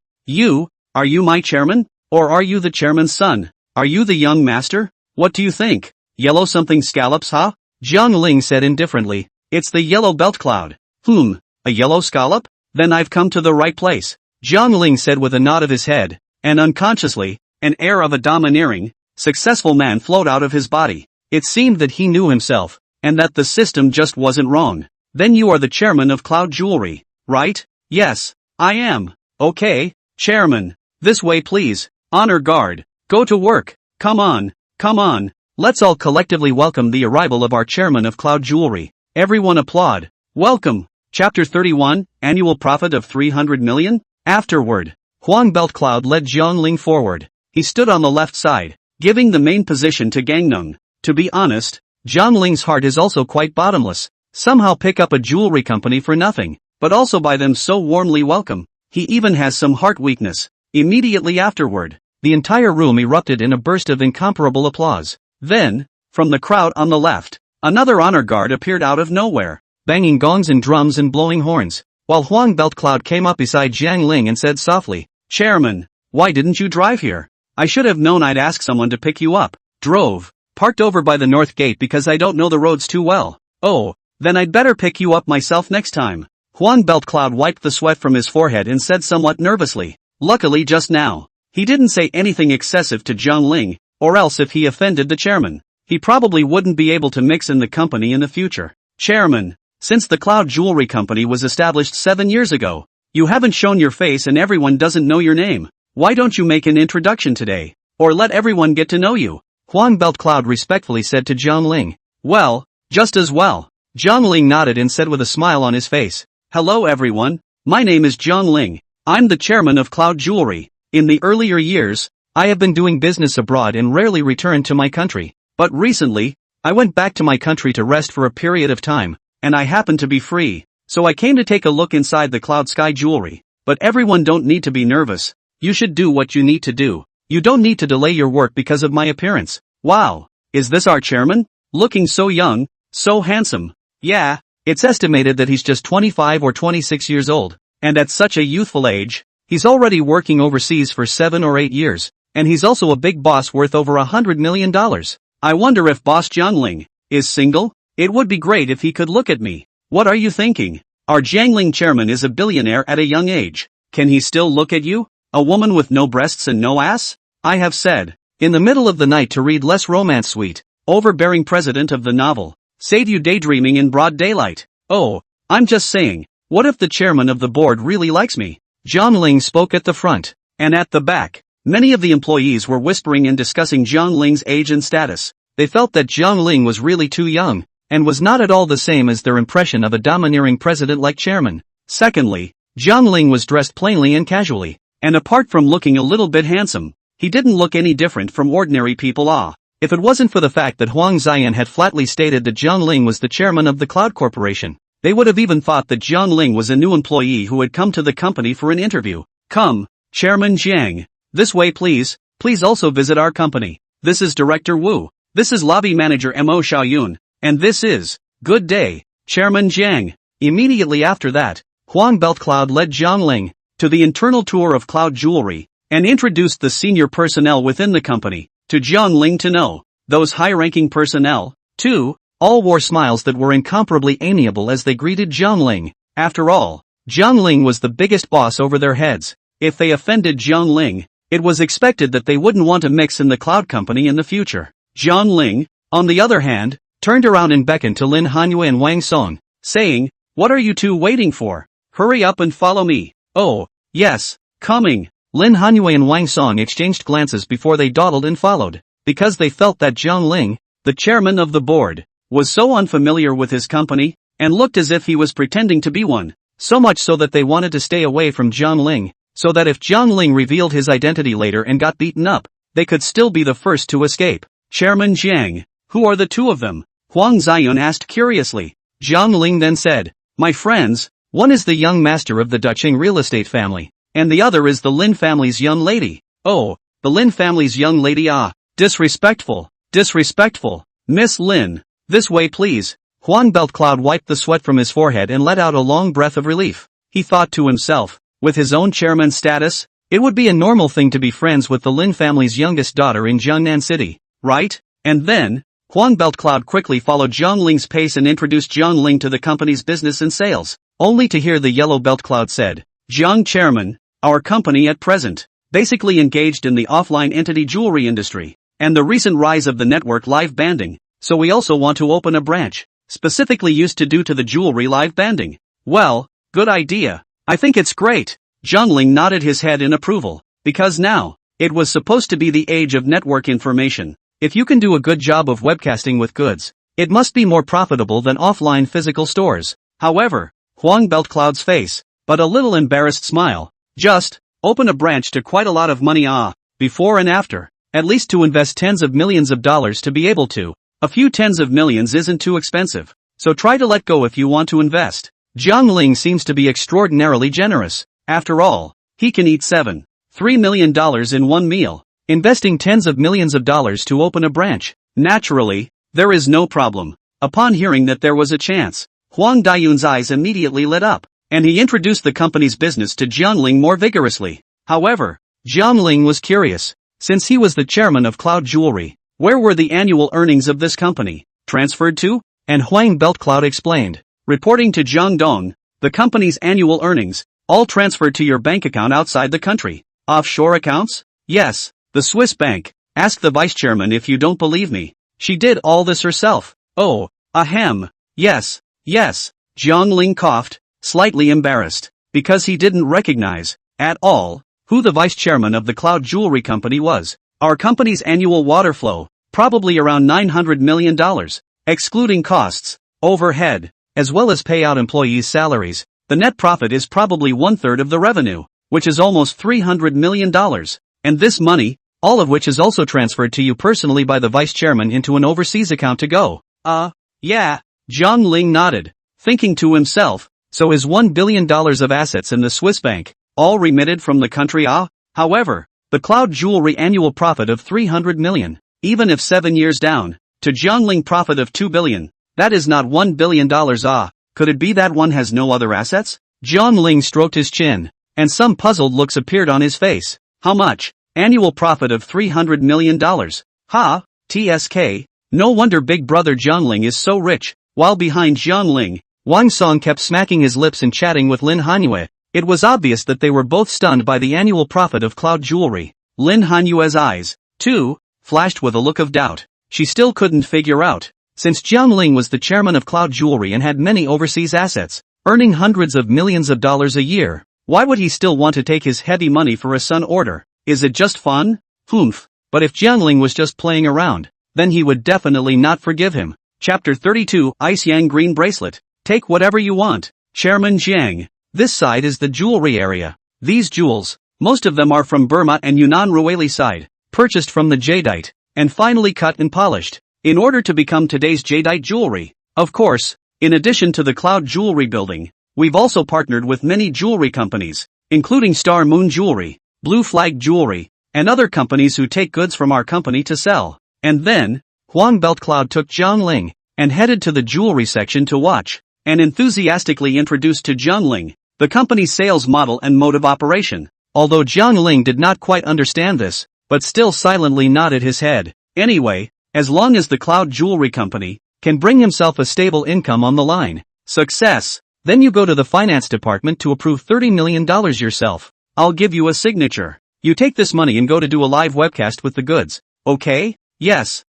are you my chairman? Or are you the chairman's son? Are you the young master? What do you think? Yellow something scallops, huh?" Jiang Ling said indifferently, "It's the yellow belt cloud." A yellow scallop? Then I've come to the right place," Jiang Ling said with a nod of his head, and unconsciously, an air of a domineering, successful man flowed out of his body. It seemed that he knew himself, and that the system just wasn't wrong. "Then you are the chairman of Cloud Jewelry, right?" "Yes, I am." "Okay, chairman. This way please. Honor guard. Go to work. Come on. Let's all collectively welcome the arrival of our chairman of Cloud Jewelry." Everyone applaud. Welcome. Chapter 31, Annual Profit of 300 million? Afterward, Huang Belt Cloud led Jiang Ling forward. He stood on the left side, giving the main position to Gangnung. To be honest, Jiang Ling's heart is also quite bottomless. Somehow pick up a jewelry company for nothing, but also by them so warmly welcome. He even has some heart weakness. Immediately afterward, the entire room erupted in a burst of incomparable applause. Then, from the crowd on the left, another honor guard appeared out of nowhere, banging gongs and drums and blowing horns, while Huang Belt Cloud came up beside Jiang Ling and said softly, "Chairman, why didn't you drive here? I should have known I'd ask someone to pick you up." "Drove. Parked over by the north gate because I don't know the roads too well." "Oh, then I'd better pick you up myself next time." Huang Belt Cloud wiped the sweat from his forehead and said somewhat nervously, "Luckily just now, he didn't say anything excessive to Jiang Ling, or else if he offended the chairman, he probably wouldn't be able to mix in the company in the future." "Chairman, since the Cloud Jewelry Company was established 7 years ago, you haven't shown your face and everyone doesn't know your name. Why don't you make an introduction today, or let everyone get to know you?" Huang Belt Cloud respectfully said to Jiang Ling. "Well, just as well." Jiang Ling nodded and said with a smile on his face, "Hello everyone, my name is Jiang Ling. I'm the chairman of Cloud Jewelry. In the earlier years, I have been doing business abroad and rarely returned to my country. But recently, I went back to my country to rest for a period of time, and I happened to be free, so I came to take a look inside the Cloud Sky Jewelry. But everyone don't need to be nervous. You should do what you need to do. You don't need to delay your work because of my appearance." "Wow, is this our chairman? Looking so young, so handsome." "Yeah, it's estimated that he's just 25 or 26 years old, and at such a youthful age, he's already working overseas for 7 or 8 years, and he's also a big boss worth over $100 million. I wonder if Boss Jiang Ling is single? It would be great if he could look at me. What are you thinking? Our Jiang Ling chairman is a billionaire at a young age. Can he still look at you? A woman with no breasts and no ass?" I have said, in the middle of the night to read less romance sweet, overbearing president of the novel, save you daydreaming in broad daylight. "Oh, I'm just saying, what if the chairman of the board really likes me?" Jiang Ling spoke at the front, and at the back, many of the employees were whispering and discussing Jiang Ling's age and status. They felt that Jiang Ling was really too young, and was not at all the same as their impression of a domineering president like chairman. Secondly, Jiang Ling was dressed plainly and casually, and apart from looking a little bit handsome, he didn't look any different from ordinary people. If it wasn't for the fact that Huang Ziyan had flatly stated that Jiang Ling was the chairman of the Cloud Corporation, they would have even thought that Jiang Ling was a new employee who had come to the company for an interview. "Come, Chairman Jiang. This way please. Please also visit our company. This is Director Wu. This is Lobby Manager Mo Xiaoyun. And this is, good day, Chairman Jiang." Immediately after that, Huang Belt Cloud led Jiang Ling to the internal tour of Cloud Jewelry, and introduced the senior personnel within the company to Jiang Ling to know. Those high-ranking personnel, too, all wore smiles that were incomparably amiable as they greeted Jiang Ling. After all, Jiang Ling was the biggest boss over their heads. If they offended Jiang Ling, it was expected that they wouldn't want to mix in the Cloud Company in the future. Jiang Ling, on the other hand, turned around and beckoned to Lin Hanyue and Wang Song, saying, "What are you two waiting for? Hurry up and follow me." "Oh, yes, coming." Lin Hanyue and Wang Song exchanged glances before they dawdled and followed, because they felt that Jiang Ling, the chairman of the board, was so unfamiliar with his company, and looked as if he was pretending to be one, so much so that they wanted to stay away from Jiang Ling, so that if Jiang Ling revealed his identity later and got beaten up, they could still be the first to escape. "Chairman Jiang, who are the two of them?" Huang Ziyan asked curiously. Jiang Ling then said, "My friends, one is the young master of the Dacheng real estate family, and the other is the Lin family's young lady." "Oh, the Lin family's young lady, ah, disrespectful, disrespectful. Miss Lin, This way please. Huang Beltcloud wiped the sweat from his forehead and let out a long breath of relief. He thought to himself, with his own chairman status, it would be a normal thing to be friends with the Lin family's youngest daughter in Jiangnan City, right? And then, Huang Beltcloud quickly followed Zhang Ling's pace and introduced Zhang Ling to the company's business and sales, only to hear the yellow Beltcloud said, Zhang Chairman, our company at present, basically engaged in the offline entity jewelry industry, and the recent rise of the network live banding, so we also want to open a branch, specifically used to do to the jewelry live banding. Well, good idea. I think it's great. Zhang Ling nodded his head in approval, because now, it was supposed to be the age of network information. If you can do a good job of webcasting with goods, it must be more profitable than offline physical stores. However, Huang Beltcloud's face, but a little embarrassed smile, just, open a branch to quite a lot of money before and after, at least to invest tens of millions of dollars to be able to. A few tens of millions isn't too expensive, so try to let go if you want to invest. Zhang Ling seems to be extraordinarily generous. After all, he can eat $3 million in one meal, investing tens of millions of dollars to open a branch. Naturally, there is no problem. Upon hearing that there was a chance, Huang Dayun's eyes immediately lit up, and he introduced the company's business to Zhang Ling more vigorously. However, Zhang Ling was curious. Since he was the chairman of Cloud Jewelry, where were the annual earnings of this company transferred to? And Huang Beltcloud explained, reporting to Zhang Dong, the company's annual earnings, all transferred to your bank account outside the country. Offshore accounts? Yes, the Swiss bank. Ask the vice chairman if you don't believe me. She did all this herself. Oh, ahem. Yes. Zhang Ling coughed, slightly embarrassed, because he didn't recognize, at all, who the vice chairman of the Cloud Jewelry Company was. Our company's annual water flow, probably around $900 million, excluding costs, overhead, as well as payout employees' salaries. The net profit is probably 1/3 of the revenue, which is almost $300 million. And this money, all of which is also transferred to you personally by the vice chairman into an overseas account to go. Yeah. Zhang Ling nodded, thinking to himself, so is $1 billion of assets in the Swiss bank, all remitted from the country? However, the Cloud Jewelry annual profit of $300 million, even if 7 years down, to Zhang Ling profit of $2 billion, that is not $1 billion. Could it be that one has no other assets? Zhang Ling stroked his chin, and some puzzled looks appeared on his face. How much? Annual profit of $300 million. TSK. No wonder big brother Zhang Ling is so rich. While behind Zhang Ling, Wang Song kept smacking his lips and chatting with Lin Hanyue. It was obvious that they were both stunned by the annual profit of Cloud Jewelry. Lin Hanyue's eyes, too, flashed with a look of doubt. She still couldn't figure out. Since Zhang Ling was the chairman of Cloud Jewelry and had many overseas assets, earning hundreds of millions of dollars a year, why would he still want to take his heavy money for a son order? Is it just fun? But if Zhang Ling was just playing around, then he would definitely not forgive him. Chapter 32, Ice Yang Green Bracelet. Take whatever you want. Chairman Jiang. This side is the jewelry area. These jewels, most of them are from Burma and Yunnan Ruweli side, purchased from the jadeite, and finally cut and polished, in order to become today's jadeite jewelry. Of course, in addition to the Cloud Jewelry building, we've also partnered with many jewelry companies, including Star Moon Jewelry, Blue Flag Jewelry, and other companies who take goods from our company to sell. And then, Huang Beltcloud took Zhang Ling, and headed to the jewelry section to watch, and enthusiastically introduced to Zhang Ling, the company's sales model and mode of operation. Although Zhang Ling did not quite understand this, but still silently nodded his head. Anyway, as long as the Cloud Jewelry Company can bring himself a stable income on the line, success, then you go to the finance department to approve $30 million yourself. I'll give you a signature. You take this money and go to do a live webcast with the goods. Okay? Yes.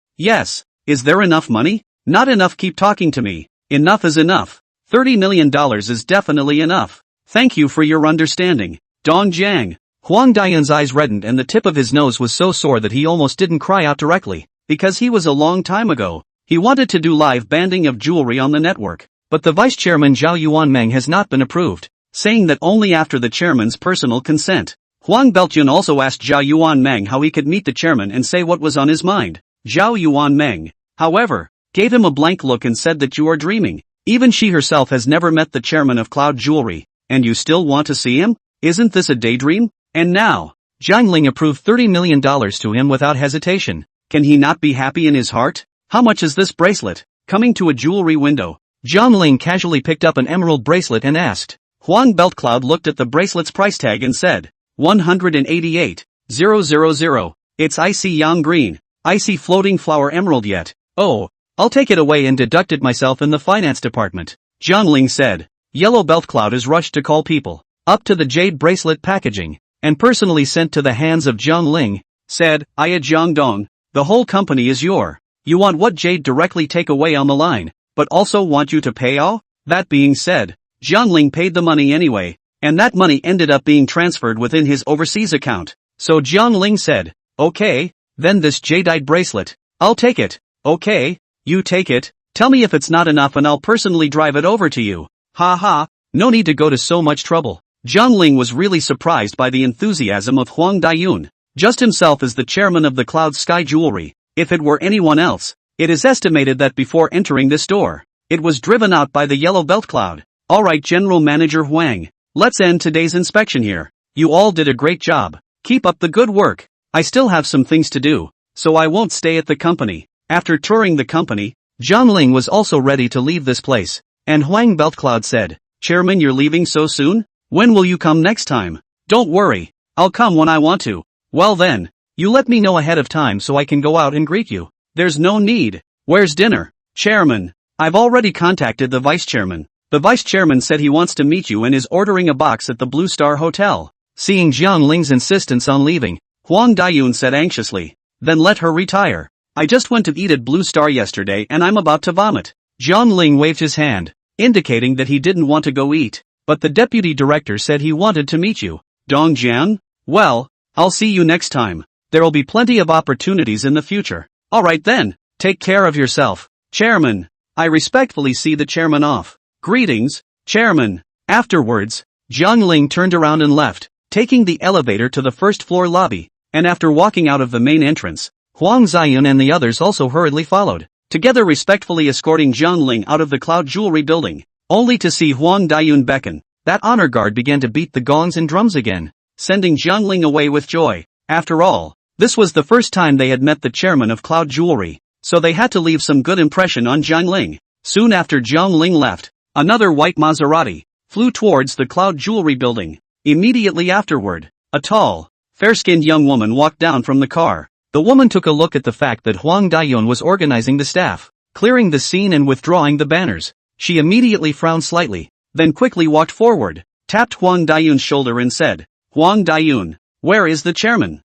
Is there enough money? Not enough. Keep talking to me. Enough is enough. $30 million is definitely enough. Thank you for your understanding. Dong Jiang. Huang Dayun's eyes reddened and the tip of his nose was so sore that he almost didn't cry out directly, because he was a long time ago. He wanted to do live banding of jewelry on the network, but the vice chairman Zhao Yuanmeng has not been approved, saying that only after the chairman's personal consent. Huang Beltjun also asked Zhao Yuanmeng how he could meet the chairman and say what was on his mind. Zhao Yuanmeng, however, gave him a blank look and said that you are dreaming. Even she herself has never met the chairman of Cloud Jewelry, and you still want to see him? Isn't this a daydream? And now, Zhang Ling approved $30 million to him without hesitation. Can he not be happy in his heart? How much is this bracelet? Coming to a jewelry window, Jiang Ling casually picked up an emerald bracelet and asked. Huang Beltcloud looked at the bracelet's price tag and said, 188,000. It's icy yang green, icy floating flower emerald yet. Oh, I'll take it away and deduct it myself in the finance department. Jiang Ling said. Yellow Beltcloud is rushed to call people up to the jade bracelet packaging, and personally sent to the hands of Jiang Ling, said, Aya Jiangdong, the whole company is your. You want what jade directly take away on the line, but also want you to pay all? That being said, Jiang Ling paid the money anyway, and that money ended up being transferred within his overseas account. So Jiang Ling said, okay, then this jadeite bracelet, I'll take it. Okay, you take it, tell me if it's not enough and I'll personally drive it over to you. Ha ha, no need to go to so much trouble. Jiang Ling was really surprised by the enthusiasm of Huang Dayun, just himself as the chairman of the Cloud Sky Jewelry. If it were anyone else, it is estimated that before entering this door, it was driven out by the yellow belt cloud. Alright General Manager Huang, let's end today's inspection here. You all did a great job. Keep up the good work. I still have some things to do, so I won't stay at the company. After touring the company, Jiang Ling was also ready to leave this place, and Huang Beltcloud said, Chairman, you're leaving so soon? When will you come next time? Don't worry, I'll come when I want to. Well then, you let me know ahead of time so I can go out and greet you. There's no need. Where's dinner? Chairman, I've already contacted the vice chairman. The vice chairman said he wants to meet you and is ordering a box at the Blue Star Hotel. Seeing Jiang Ling's insistence on leaving, Huang Dayun said anxiously, then let her retire. I just went to eat at Blue Star yesterday and I'm about to vomit. Jiang Ling waved his hand, indicating that he didn't want to go eat, but the deputy director said he wanted to meet you. Dong Jian? Well, I'll see you next time. There'll be plenty of opportunities in the future. Alright then, take care of yourself. Chairman, I respectfully see the chairman off. Greetings, Chairman. Afterwards, Jiang Ling turned around and left, taking the elevator to the first floor lobby, and after walking out of the main entrance, Huang Ziyun and the others also hurriedly followed, together respectfully escorting Jiang Ling out of the Cloud Jewelry building, only to see Huang Dayun beckon. That honor guard began to beat the gongs and drums again, sending Jiang Ling away with joy. After all, this was the first time they had met the chairman of Cloud Jewelry, so they had to leave some good impression on Jiang Ling. Soon after Jiang Ling left, another white Maserati flew towards the Cloud Jewelry building. Immediately afterward, a tall, fair-skinned young woman walked down from the car. The woman took a look at the fact that Huang Dayun was organizing the staff, clearing the scene and withdrawing the banners. She immediately frowned slightly, then quickly walked forward, tapped Huang Dayun's shoulder and said, Huang Dayun, where is the chairman?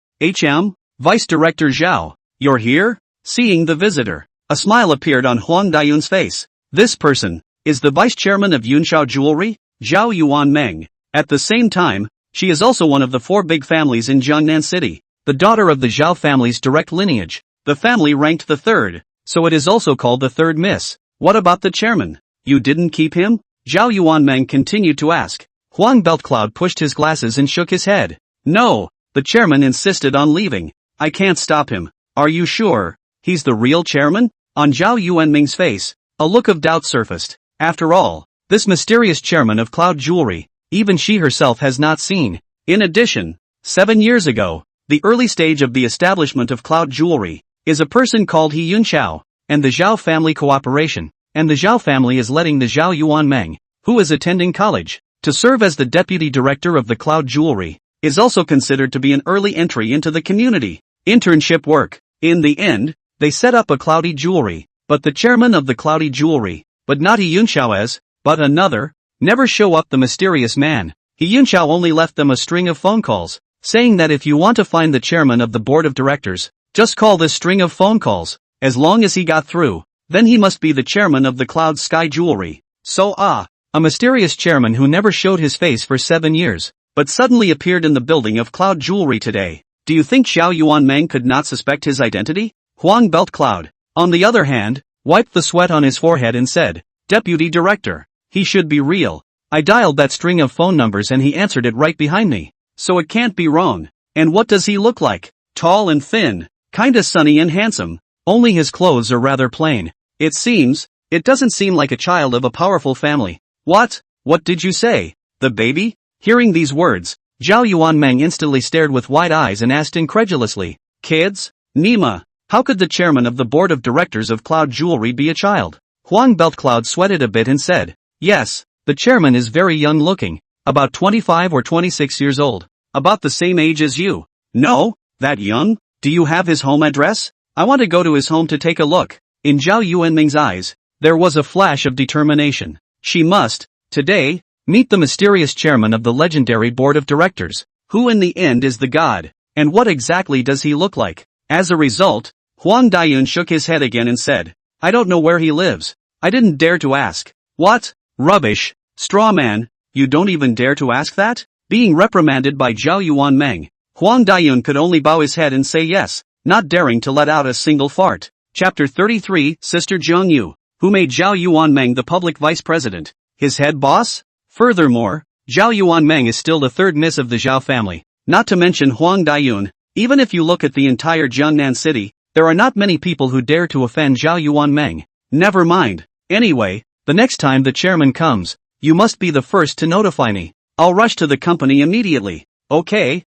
Vice Director Zhao, you're here? Seeing the visitor, a smile appeared on Huang Dayun's face. This person is the vice chairman of Yunshao Jewelry, Zhao Yuan Meng. At the same time, she is also one of the four big families in Jiangnan City, the daughter of the Zhao family's direct lineage. The family ranked the third, so it is also called the third miss. What about the chairman? You didn't keep him? Zhao Yuanmeng continued to ask. Huang Beltcloud pushed his glasses and shook his head. No, the chairman insisted on leaving. I can't stop him. Are you sure? He's the real chairman? On Zhao Yuanming's face, a look of doubt surfaced. After all, this mysterious chairman of Cloud Jewelry, even she herself has not seen. In addition, 7 years ago, the early stage of the establishment of Cloud Jewelry is a person called He Yunshao, and the Zhao family cooperation, and the Zhao family is letting the Zhao Yuanmeng, who is attending college, to serve as the deputy director of the Cloud Jewelry, is also considered to be an early entry into the community. Internship work. In the end, they set up a Cloudy Jewelry, but the chairman of the Cloudy Jewelry, but not He Yunshao as, but another, never show up. The mysterious man, He Yunshao, only left them a string of phone calls, saying that if you want to find the chairman of the board of directors, just call this string of phone calls. As long as he got through, then he must be the chairman of the Cloud Sky Jewelry. So a mysterious chairman who never showed his face for 7 years, but suddenly appeared in the building of Cloud Jewelry today. Do you think Zhao Yuanmeng could not suspect his identity? Huang Beltcloud, on the other hand, wiped the sweat on his forehead and said, Deputy Director, he should be real. I dialed that string of phone numbers and he answered it right behind me. So it can't be wrong. And what does he look like? Tall and thin, kinda sunny and handsome, only his clothes are rather plain. It doesn't seem like a child of a powerful family. What did you say? The baby? Hearing these words, Zhao Yuanmeng instantly stared with wide eyes and asked incredulously, Kids? Nima, how could the chairman of the board of directors of Cloud Jewelry be a child? Huang Beltcloud sweated a bit and said, yes, the chairman is very young looking, about 25 or 26 years old, about the same age as you. No, that young? Do you have his home address? I want to go to his home to take a look. In Zhao Yuanming's eyes, there was a flash of determination. She must, today, meet the mysterious chairman of the legendary board of directors. Who in the end is the god? And what exactly does he look like? As a result, Huang Dayun shook his head again and said, I don't know where he lives. I didn't dare to ask. What? Rubbish. Straw man, you don't even dare to ask that? Being reprimanded by Zhao Yuanming, Huang Dayun could only bow his head and say yes, not daring to let out a single fart. Chapter 33, Sister Zhang Yu, who made Zhao Yuanming the public vice president, his head boss? Furthermore, Zhao Yuanming is still the third miss of the Zhao family, not to mention Huang Dayun. Even if you look at the entire Jiangnan city, there are not many people who dare to offend Zhao Yuanming. Never mind. Anyway, the next time the chairman comes, you must be the first to notify me. I'll rush to the company immediately. Okay,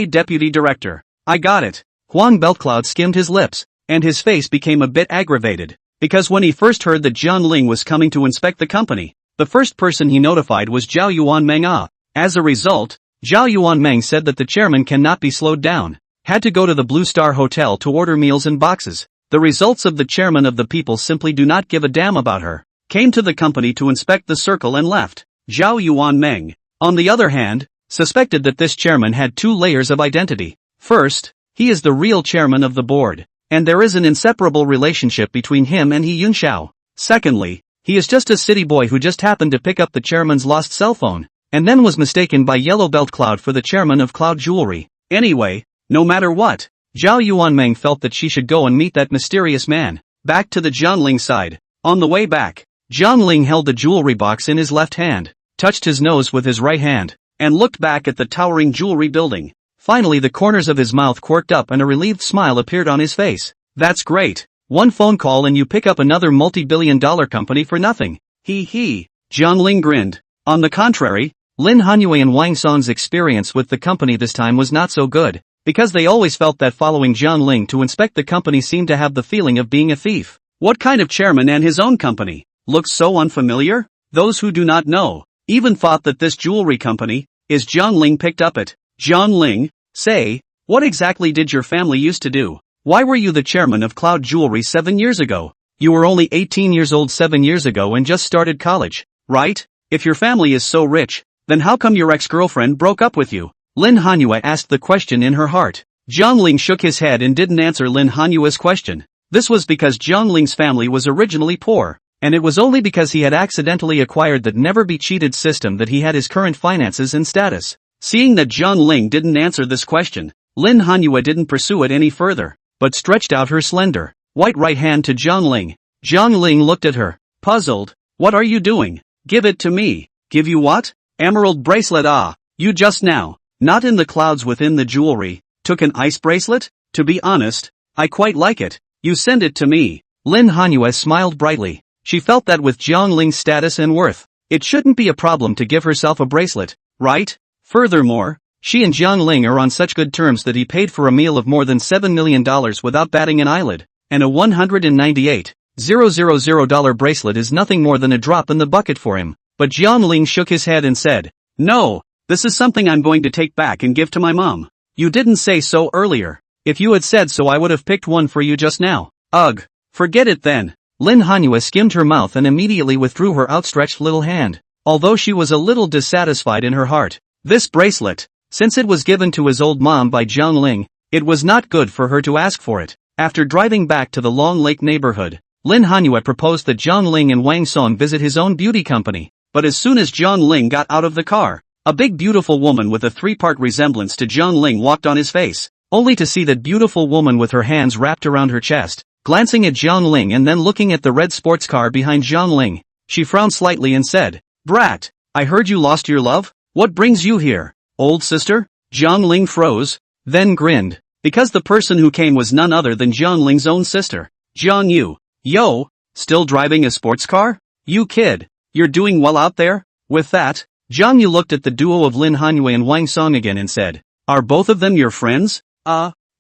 deputy director. I got it. Huang Beltcloud skimmed his lips, and his face became a bit aggravated, because when he first heard that Jiang Ling was coming to inspect the company, the first person he notified was Zhao Yuanming. As a result, Zhao Yuanming said that the chairman cannot be slowed down, had to go to the Blue Star Hotel to order meals in boxes. The results of the chairman of the people simply do not give a damn about her, came to the company to inspect the circle and left. Zhao Yuanming, on the other hand, suspected that this chairman had two layers of identity. First, he is the real chairman of the board, and there is an inseparable relationship between him and He Yunxiao. Secondly, he is just a city boy who just happened to pick up the chairman's lost cell phone, and then was mistaken by Yellow Belt Cloud for the chairman of Cloud Jewelry. Anyway, no matter what, Zhao Yuanming felt that she should go and meet that mysterious man. Back to the Jiangling side. On the way back, Jiangling held the jewelry box in his left hand, touched his nose with his right hand, and looked back at the towering jewelry building. Finally the corners of his mouth quirked up and a relieved smile appeared on his face. That's great. One phone call and you pick up another multi-billion-dollar company for nothing. He. Jiangling grinned. On the contrary, Lin Hanyu and Wang Song's experience with the company this time was not so good, because they always felt that following Jiangling to inspect the company seemed to have the feeling of being a thief. What kind of chairman and his own company? Looks so unfamiliar? Those who do not know, even thought that this jewelry company, is Jiangling picked up it. Jiangling, say, what exactly did your family used to do? Why were you the chairman of Cloud Jewelry 7 years ago? You were only 18 years old 7 years ago and just started college, right? If your family is so rich, then how come your ex-girlfriend broke up with you? Lin Hanyu asked the question in her heart. Jiangling shook his head and didn't answer Lin Hanyu's question. This was because Jiangling's family was originally poor, and it was only because he had accidentally acquired that never-be-cheated system that he had his current finances and status. Seeing that Jiangling didn't answer this question, Lin Hanyu didn't pursue it any further, but stretched out her slender, white right hand to Jiangling. Jiangling looked at her, puzzled. What are you doing? Give it to me. Give you what? Emerald bracelet. You just now, not in the clouds within the jewelry, took an ice bracelet? To be honest, I quite like it. You send it to me. Lin Hanyu smiled brightly. She felt that with Jiangling's status and worth, it shouldn't be a problem to give herself a bracelet, right? Furthermore, she and Jiangling are on such good terms that he paid for a meal of more than $7 million without batting an eyelid, and a $198,000 bracelet is nothing more than a drop in the bucket for him. But Jiangling shook his head and said, no, this is something I'm going to take back and give to my mom. You didn't say so earlier. If you had said so I would have picked one for you just now. Ugh, forget it then. Lin Hanyu skimmed her mouth and immediately withdrew her outstretched little hand, although she was a little dissatisfied in her heart. This bracelet, since it was given to his old mom by Jiangling, it was not good for her to ask for it. After driving back to the Long Lake neighborhood, Lin Hanyu proposed that Jiangling and Wang Song visit his own beauty company, but as soon as Jiangling got out of the car, a big beautiful woman with a three-part resemblance to Jiangling walked on his face, only to see that beautiful woman with her hands wrapped around her chest, glancing at Jiangling and then looking at the red sports car behind Jiangling. She frowned slightly and said, Brat, I heard you lost your love? What brings you here, old sister? Jiangling froze, then grinned, because the person who came was none other than Jiangling's own sister. Jiang Yu. Yo, still driving a sports car? You kid, you're doing well out there? With that, Jiang Yu looked at the duo of Lin Hanyu and Wang Song again and said, are both of them your friends?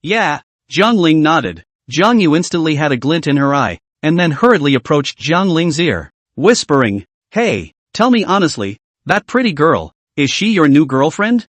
Yeah. Jiangling nodded. Jiang Yu instantly had a glint in her eye, and then hurriedly approached Jiang Ling's ear, whispering, "Hey, tell me honestly, that pretty girl, is she your new girlfriend?"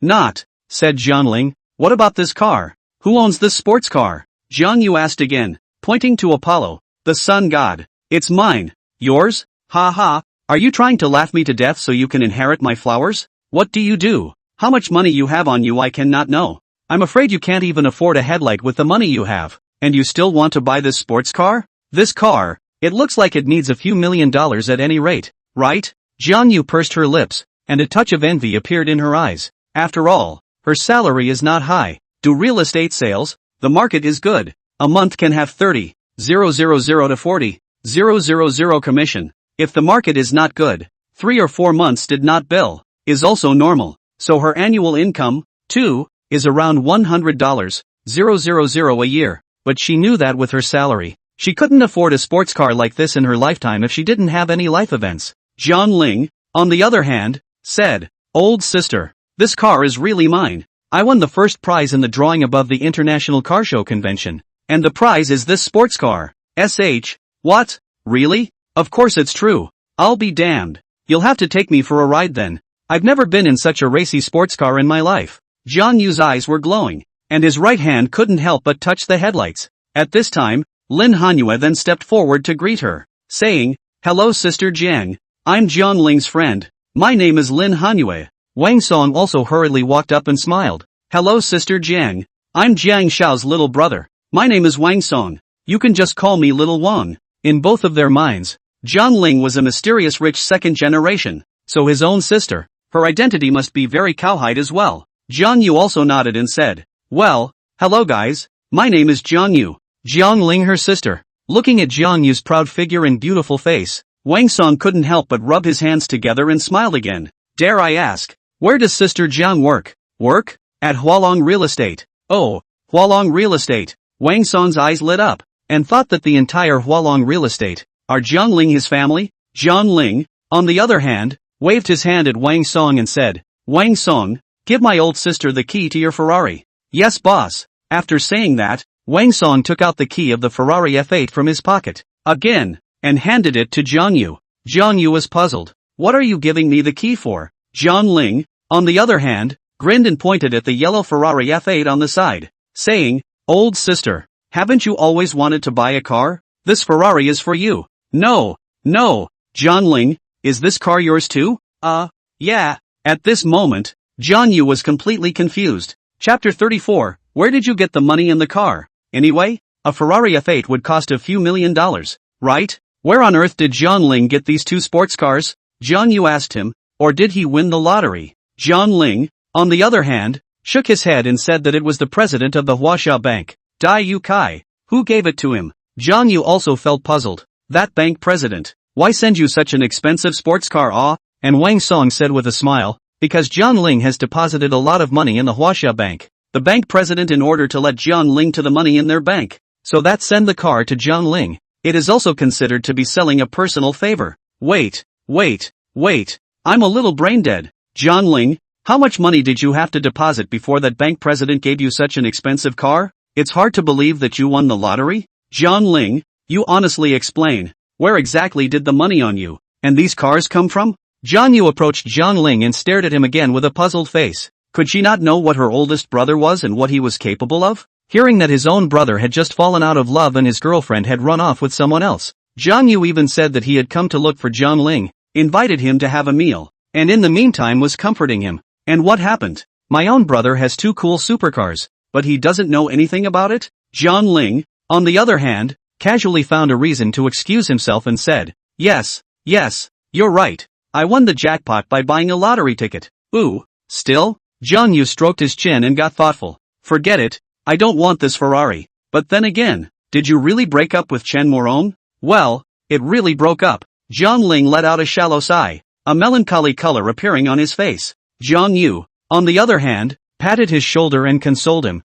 "Not," said Jiang Ling. "What about this car? Who owns this sports car?" Jiang Yu asked again, pointing to Apollo, the sun god. "It's mine. Yours? Ha ha, are you trying to laugh me to death so you can inherit my flowers? What do you do? How much money you have on you I cannot know. I'm afraid you can't even afford a headlight with the money you have, and you still want to buy this sports car? This car, it looks like it needs a few $1,000,000 at any rate, right?" Jiang Yu pursed her lips, and a touch of envy appeared in her eyes. After all, her salary is not high. Do real estate sales? The market is good. A month can have 30,000 to 40,000 commission. If the market is not good, 3 or 4 months did not bill, is also normal. So her annual income, too, is around $100,000 a year. But she knew that with her salary, she couldn't afford a sports car like this in her lifetime if she didn't have any life events. Jiang Ling, on the other hand, said, "Old sister, this car is really mine. I won the first prize in the drawing above the International Car Show convention. And the prize is this sports car." What? Really? Of course it's true. I'll be damned. You'll have to take me for a ride then. I've never been in such a racy sports car in my life. Jiang Yu's eyes were glowing, and his right hand couldn't help but touch the headlights. At this time, Lin Hanyue then stepped forward to greet her, saying, "Hello Sister Jiang. I'm Jiang Ling's friend. My name is Lin Hanyue." Wang Song also hurriedly walked up and smiled. "Hello Sister Jiang. I'm Jiang Shao's little brother. My name is Wang Song. You can just call me Little Wang." In both of their minds, Jiang Ling was a mysterious rich second generation, so his own sister, her identity must be very cowhide as well. Jiang Yu also nodded and said, "Well, hello guys, my name is Jiang Yu." Jiang Ling her sister. Looking at Jiang Yu's proud figure and beautiful face, Wang Song couldn't help but rub his hands together and smiled again. "Dare I ask, where does Sister Jiang work?" "Work? At Hualong Real Estate." "Oh, Hualong Real Estate." Wang Song's eyes lit up, and thought that the entire Hualong Real Estate, are Jiang Ling his family? Jiang Ling, on the other hand, waved his hand at Wang Song and said, "Wang Song, give my old sister the key to your Ferrari." "Yes boss." After saying that, Wang Song took out the key of the Ferrari F8 from his pocket, again, and handed it to Jiang Yu. Jiang Yu was puzzled. "What are you giving me the key for?" Jiang Ling, on the other hand, grinned and pointed at the yellow Ferrari F8 on the side, saying, "Old sister, haven't you always wanted to buy a car? This Ferrari is for you." No. Jiang Ling, is this car yours too?" Yeah." At this moment, Jiang Yu was completely confused. Chapter 34, where did you get the money in the car? Anyway, a Ferrari F8 would cost a few $1,000,000, right? Where on earth did Jiang Ling get these two sports cars? Jiang Yu asked him, or did he win the lottery? Jiang Ling, on the other hand, shook his head and said that it was the president of the Huaxia Bank, Dai Yu Kai, who gave it to him. Jiang Yu also felt puzzled. That bank president, why send you such an expensive sports car? And Wang Song said with a smile, because Jiang Ling has deposited a lot of money in the Huaxia Bank. The bank president in order to let Jiang Ling to the money in their bank. So that send the car to Jiang Ling. It is also considered to be selling a personal favor. Wait, I'm a little brain dead. Jiang Ling, how much money did you have to deposit before that bank president gave you such an expensive car? It's hard to believe that you won the lottery. Jiang Ling, you honestly explain, where exactly did the money on you, and these cars come from? Jiang Yu approached Jiang Ling and stared at him again with a puzzled face. Could she not know what her oldest brother was and what he was capable of? Hearing that his own brother had just fallen out of love and his girlfriend had run off with someone else, Jiang Yu even said that he had come to look for Jiang Ling, invited him to have a meal, and in the meantime was comforting him. And what happened? My own brother has 2 cool supercars, but he doesn't know anything about it? Jiang Ling, on the other hand, casually found a reason to excuse himself and said, Yes, you're right. I won the jackpot by buying a lottery ticket. Ooh, still? Jiang Yu stroked his chin and got thoughtful. Forget it, I don't want this Ferrari. But then again, did you really break up with Chen Morong? Well, it really broke up. Jiang Ling let out a shallow sigh, a melancholy color appearing on his face. Jiang Yu, on the other hand, patted his shoulder and consoled him.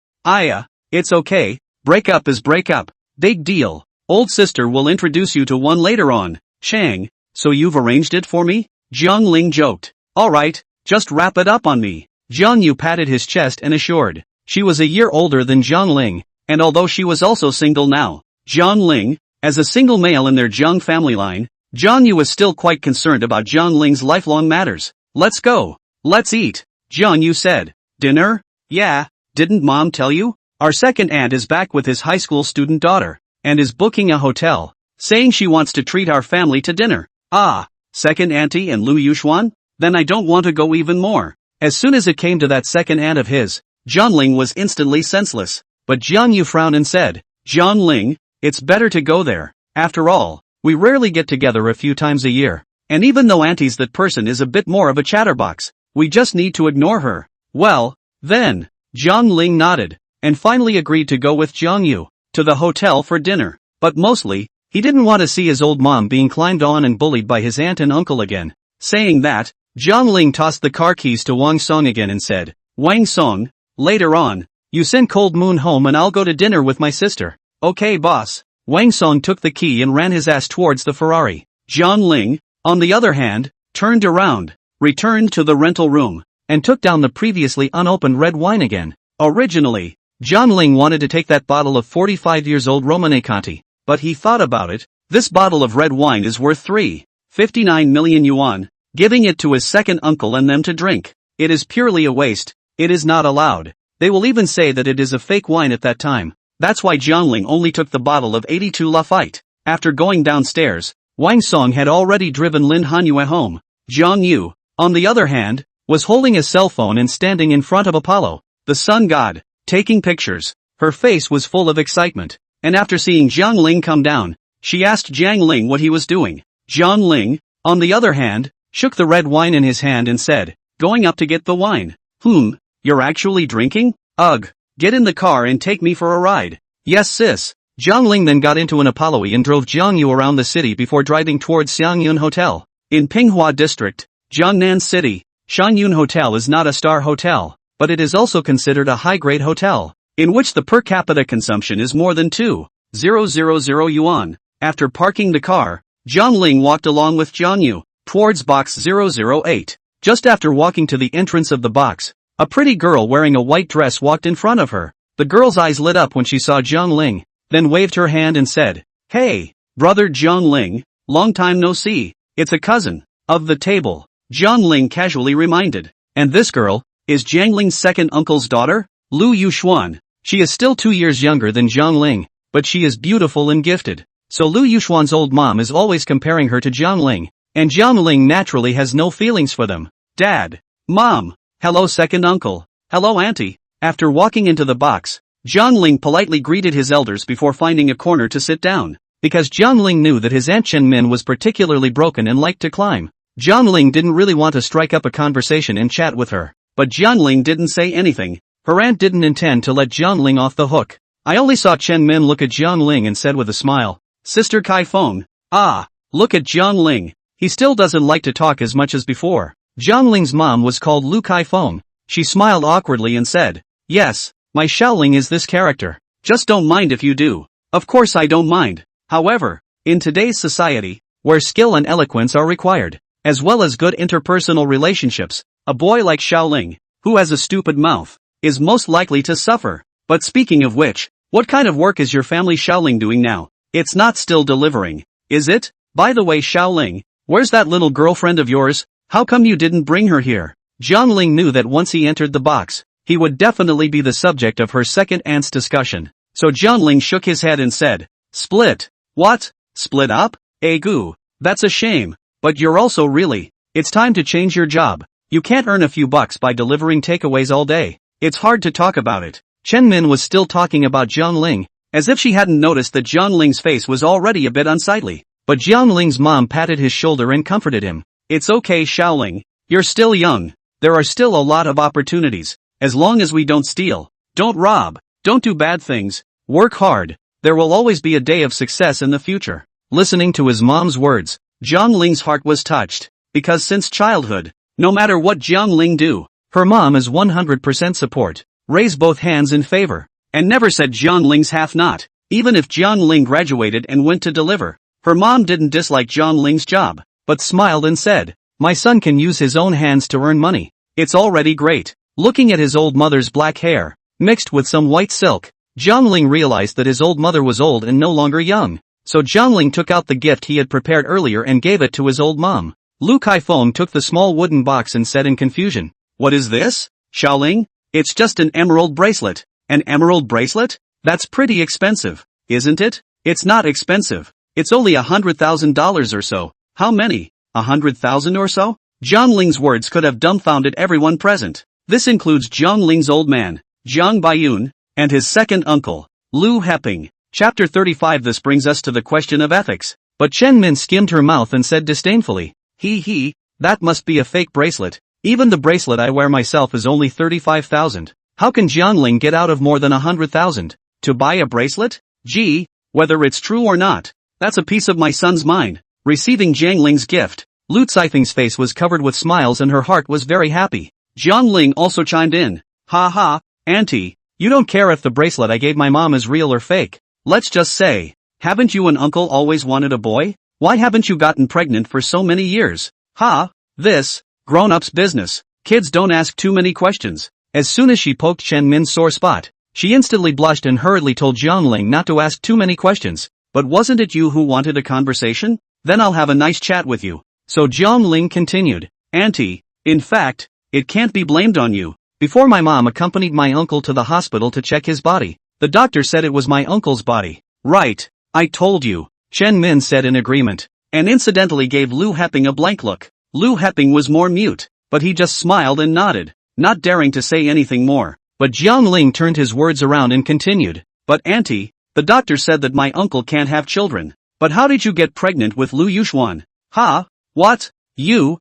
It's okay, break up is break up. Big deal. Old sister will introduce you to one later on. Shang, so you've arranged it for me? Jiang Ling joked. Alright, just wrap it up on me. Jiang Yu patted his chest and assured. She was a year older than Jiang Ling, and although she was also single now, Jiang Ling, As a single male in their Jiang family line, Jiang Yu was still quite concerned about Jiang Ling's lifelong matters. Let's go. Let's eat, Jiang Yu said. Dinner? Yeah, didn't mom tell you? Our second aunt is back with his high school student daughter, and is booking a hotel, saying she wants to treat our family to dinner. Ah, second auntie and Lu Yuxuan? Then I don't want to go even more. As soon as it came to that second aunt of his, Jiang Ling was instantly senseless. But Jiang Yu frowned and said, Jiang Ling, it's better to go there. After all, we rarely get together a few times a year. And even though auntie's that person is a bit more of a chatterbox, we just need to ignore her. Well, then, Jiang Ling nodded, and finally agreed to go with Jiang Yu to the hotel for dinner. But mostly, he didn't want to see his old mom being climbed on and bullied by his aunt and uncle again. Saying that, Jiang Ling tossed the car keys to Wang Song again and said, Wang Song, later on, you send Cold Moon home and I'll go to dinner with my sister. Okay boss. Wang Song took the key and ran his ass towards the Ferrari. Jiang Ling, on the other hand, turned around, returned to the rental room, and took down the previously unopened red wine again. Originally, Jiang Ling wanted to take that bottle of 45 years old Romane Conti, but he thought about it. This bottle of red wine is worth 3.59 million yuan, giving it to his second uncle and them to drink. It is purely a waste. It is not allowed. They will even say that it is a fake wine at that time. That's why Jiang Ling only took the bottle of 82 Lafite. After going downstairs, Wang Song had already driven Lin Hanyu home. Jiang Yu, on the other hand, was holding a cell phone and standing in front of Apollo, the sun god, taking pictures. Her face was full of excitement, and after seeing Jiang Ling come down, she asked Jiang Ling what he was doing. Jiang Ling, on the other hand, shook the red wine in his hand and said, going up to get the wine. You're actually drinking? Ugh, get in the car and take me for a ride. Yes sis. Jiang Ling then got into an Apollo and drove Jiang Yu around the city before driving towards Xiangyun Hotel. In Pinghua District, Jiangnan City, Xiangyun Hotel is not a star hotel, but it is also considered a high-grade hotel, in which the per capita consumption is more than 2,000 yuan. After parking the car, Jiang Ling walked along with Jiang Yu towards box 008. Just after walking to the entrance of the box, a pretty girl wearing a white dress walked in front of her. The girl's eyes lit up when she saw Jiang Ling, then waved her hand and said, Hey, brother Jiang Ling, long time no see. It's a cousin of the table, Jiang Ling casually reminded. And this girl is Jiang Ling's second uncle's daughter, Lu Yuxuan. She is still 2 years younger than Jiang Ling, but she is beautiful and gifted. So Lu Yuxuan's old mom is always comparing her to Jiang Ling, and Jiang Ling naturally has no feelings for them. Dad, Mom, hello second uncle, hello auntie. After walking into the box, Jiang Ling politely greeted his elders before finding a corner to sit down. Because Jiang Ling knew that his aunt Chen Min was particularly broken and liked to climb, Jiang Ling didn't really want to strike up a conversation and chat with her. But Jiang Ling didn't say anything. Her aunt didn't intend to let Jiang Ling off the hook. I only saw Chen Min look at Jiang Ling and said with a smile, Sister Kai Feng. Ah, look at Jiang Ling. He still doesn't like to talk as much as before. Jiang Ling's mom was called Lu Kai Feng. She smiled awkwardly and said, Yes, my Xiaoling is this character. Just don't mind if you do. Of course I don't mind. However, in today's society, where skill and eloquence are required, as well as good interpersonal relationships, a boy like Xiaoling, who has a stupid mouth, is most likely to suffer. But speaking of which, what kind of work is your family Xiaoling doing now? It's not still delivering, is it? By the way Xiaoling, where's that little girlfriend of yours? How come you didn't bring her here? Jiang Ling knew that once he entered the box, he would definitely be the subject of her second aunt's discussion. So Jiang Ling shook his head and said, Split. What? Split up? Goo. That's a shame. But you're also really. It's time to change your job. You can't earn a few bucks by delivering takeaways all day. It's hard to talk about it. Chen Min was still talking about Jiang Ling, as if she hadn't noticed that Jiang Ling's face was already a bit unsightly. But Jiang Ling's mom patted his shoulder and comforted him. It's okay Xiaoling. You're still young. There are still a lot of opportunities. As long as we don't steal, don't rob, don't do bad things, work hard, there will always be a day of success in the future. Listening to his mom's words, Jiang Ling's heart was touched, because since childhood, no matter what Jiang Ling do, her mom is 100% support, raised both hands in favor, and never said Jiang Ling's half not. Even if Jiang Ling graduated and went to deliver, her mom didn't dislike Jiang Ling's job, but smiled and said, My son can use his own hands to earn money. It's already great. Looking at his old mother's black hair, mixed with some white silk, Jiang Ling realized that his old mother was old and no longer young. so Jiangling took out the gift he had prepared earlier and gave it to his old mom. Lu Kaifeng took the small wooden box and said in confusion, "What is this, Xiaoling? It's just an emerald bracelet." "An emerald bracelet? That's pretty expensive, isn't it?" "It's not expensive. It's only $100,000 or so." "How many? 100,000 or so?" Jiangling's words could have dumbfounded everyone present. This includes Jiangling's old man, Jiang Baiyun, and his second uncle, Lu Heping. Chapter 35. This brings us to the question of ethics. But Chen Min skimmed her mouth and said disdainfully, He, that must be a fake bracelet. Even the bracelet I wear myself is only 35,000. How can Jiangling get out of more than 100,000? To buy a bracelet? Gee, whether it's true or not, that's a piece of my son's mind." Receiving Jiangling's gift, Lu Caifeng's face was covered with smiles and her heart was very happy. Jiangling also chimed in. "Ha ha, auntie, you don't care if the bracelet I gave my mom is real or fake. Let's just say, haven't you and uncle always wanted a boy? Why haven't you gotten pregnant for so many years?" "Ha, this, grown-ups business. Kids don't ask too many questions." As soon as she poked Chen Min's sore spot, she instantly blushed and hurriedly told Jiangling not to ask too many questions. "But wasn't it you who wanted a conversation? Then I'll have a nice chat with you." So Jiangling continued, "Auntie, in fact, it can't be blamed on you. Before my mom accompanied my uncle to the hospital to check his body, the doctor said it was my uncle's body." "Right, I told you," Chen Min said in agreement, and incidentally gave Lu Heping a blank look. Lu Heping was more mute, but he just smiled and nodded, not daring to say anything more. But Jiangling turned his words around and continued, "But auntie, the doctor said that my uncle can't have children. But how did you get pregnant with Lu Yuxuan?" "Ha? What? You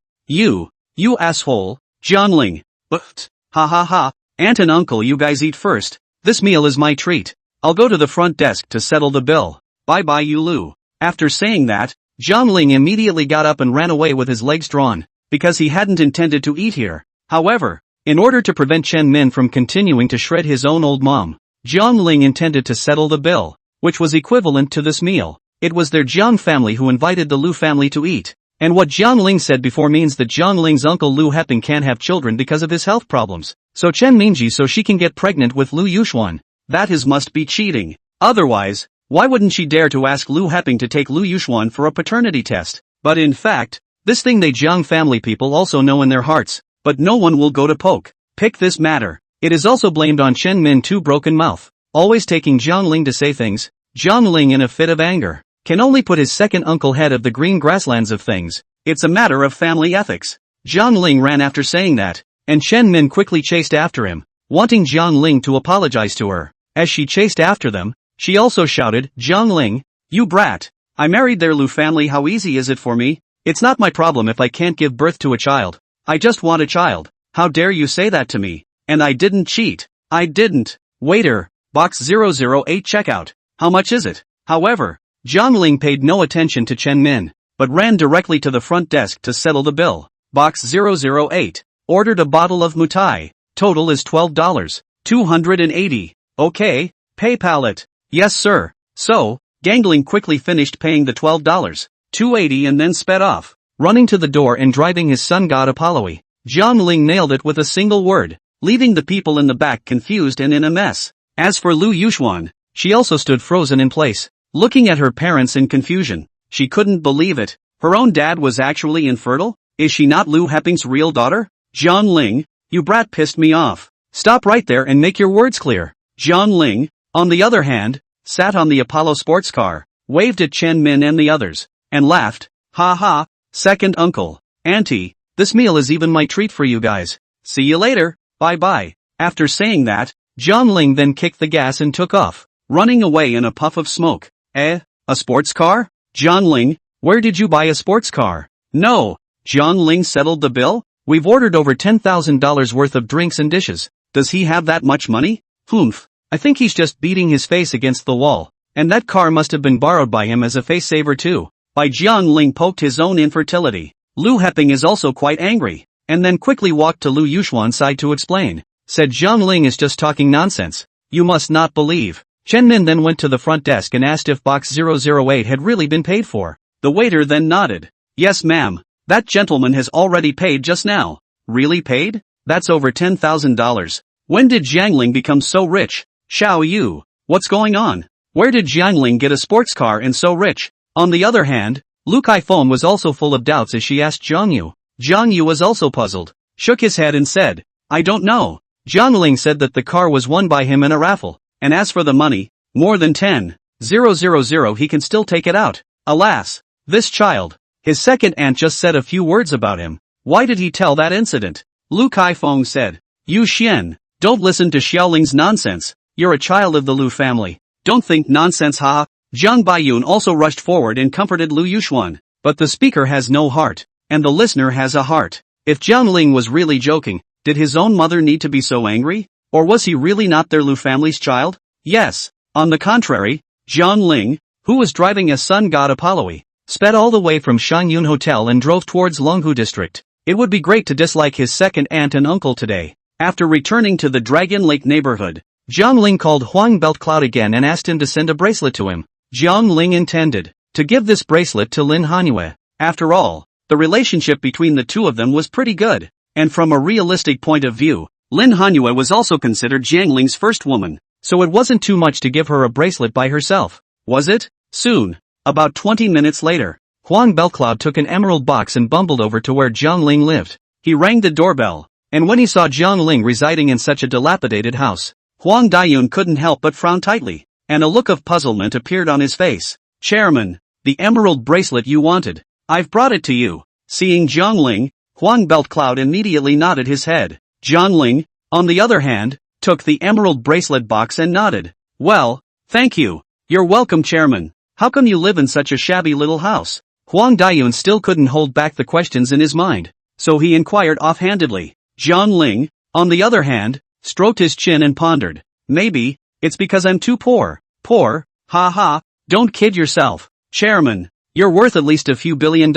asshole." Jiangling. "But, ha, aunt and uncle, you guys eat first. This meal is my treat. I'll go to the front desk to settle the bill. Bye-bye you Lu." After saying that, Jiangling immediately got up and ran away with his legs drawn, because he hadn't intended to eat here. However, in order to prevent Chen Min from continuing to shred his own old mom, Jiangling intended to settle the bill, which was equivalent to this meal. It was their Jiang family who invited the Lu family to eat. And what Jiangling said before means that Jiangling's uncle Lu Heping can't have children because of his health problems. So Chen Minji so she can get pregnant with Lu Yuxuan. That must be cheating. Otherwise, why wouldn't she dare to ask Lu Heping to take Lu Yuxuan for a paternity test? But in fact, this thing they Jiang family people also know in their hearts, but no one will go to pick this matter. It is also blamed on Chen Min too broken mouth, always taking Jiangling to say things. Jiangling in a fit of anger can only put his second uncle head of the green grasslands of things. It's a matter of family ethics. Jiangling ran after saying that, and Chen Min quickly chased after him, wanting Jiangling to apologize to her. As she chased after them, she also shouted, "Jiangling, you brat. I married their Lu family. How easy is it for me? It's not my problem if I can't give birth to a child. I just want a child. How dare you say that to me? And I didn't cheat. I didn't." "Waiter, box 008 checkout. How much is it?" However, Jiangling paid no attention to Chen Min, but ran directly to the front desk to settle the bill. "Box 008. Ordered a bottle of mutai. Total is $12. 280. Okay, PayPal it." "Yes sir." So, Gangling quickly finished paying the $12. 280 and then sped off, running to the door and driving his sun god Apollo. Jiangling nailed it with a single word, leaving the people in the back confused and in a mess. As for Lu Yuxuan, she also stood frozen in place, looking at her parents in confusion. She couldn't believe it. Her own dad was actually infertile? Is she not Lu Heping's real daughter? "Jiangling, you brat pissed me off. Stop right there and make your words clear." Jiangling, on the other hand, sat on the Apollo sports car, waved at Chen Min and the others, and laughed. "Ha ha, second uncle, auntie, this meal is even my treat for you guys. See you later, bye-bye." After saying that, Jiangling then kicked the gas and took off, running away in a puff of smoke. A sports car? Jiangling, where did you buy a sports car? No. Jiangling settled the bill? We've ordered over $10,000 worth of drinks and dishes. Does he have that much money? Humph. I think he's just beating his face against the wall. And that car must have been borrowed by him as a face saver too. By Jiangling poked his own infertility. Lu Heping is also quite angry, and then quickly walked to Lu Yuxuan's side to explain. Said Jiangling is just talking nonsense. You must not believe. Chen Min then went to the front desk and asked if box 008 had really been paid for. The waiter then nodded. Yes ma'am, that gentleman has already paid just now. Really paid? That's over $10,000. When did Jiangling become so rich? Xiao Yu, what's going on? Where did Jiangling get a sports car and so rich? On the other hand, Lu Kaifeng was also full of doubts as she asked Zhang Yu. Zhang Yu was also puzzled, shook his head and said, I don't know. Jiangling said that the car was won by him in a raffle, and as for the money, more than 10,000 he can still take it out. Alas, this child. His second aunt just said a few words about him. Why did he tell that incident? Lu Kaifeng said, Yu Xian, don't listen to Xiaoling's nonsense. You're a child of the Lu family. Don't think nonsense, ha. Zhang Baiyun also rushed forward and comforted Lu Yuxuan. But the speaker has no heart, and the listener has a heart. If Jiangling was really joking, did his own mother need to be so angry? Or was he really not their Lu family's child? Yes. On the contrary, Jiangling, who was driving a sun god Apollo, sped all the way from Shangyun Hotel and drove towards Longhu District. It would be great to dislike his second aunt and uncle today. After returning to the Dragon Lake neighborhood, Jiangling called Huang Beltcloud again and asked him to send a bracelet to him. Jiangling intended to give this bracelet to Lin Hanyue. After all, the relationship between the two of them was pretty good, and from a realistic point of view, Lin Hanyue was also considered Jiangling's first woman, so it wasn't too much to give her a bracelet by herself, was it? Soon, about 20 minutes later, Huang Beltcloud took an emerald box and bumbled over to where Jiangling lived. He rang the doorbell, and when he saw Jiangling residing in such a dilapidated house, Huang Daiyun couldn't help but frown tightly, and a look of puzzlement appeared on his face. Chairman, the emerald bracelet you wanted. I've brought it to you. Seeing Jiangling, Huang Beltcloud immediately nodded his head. Jiangling, on the other hand, took the emerald bracelet box and nodded. Well, thank you. You're welcome, Chairman. How come you live in such a shabby little house? Huang Daiyun still couldn't hold back the questions in his mind, so he inquired offhandedly. Jiangling, on the other hand, stroked his chin and pondered. Maybe, it's because I'm too poor. Poor? Ha ha, don't kid yourself. Chairman, you're worth at least a few $1 billion,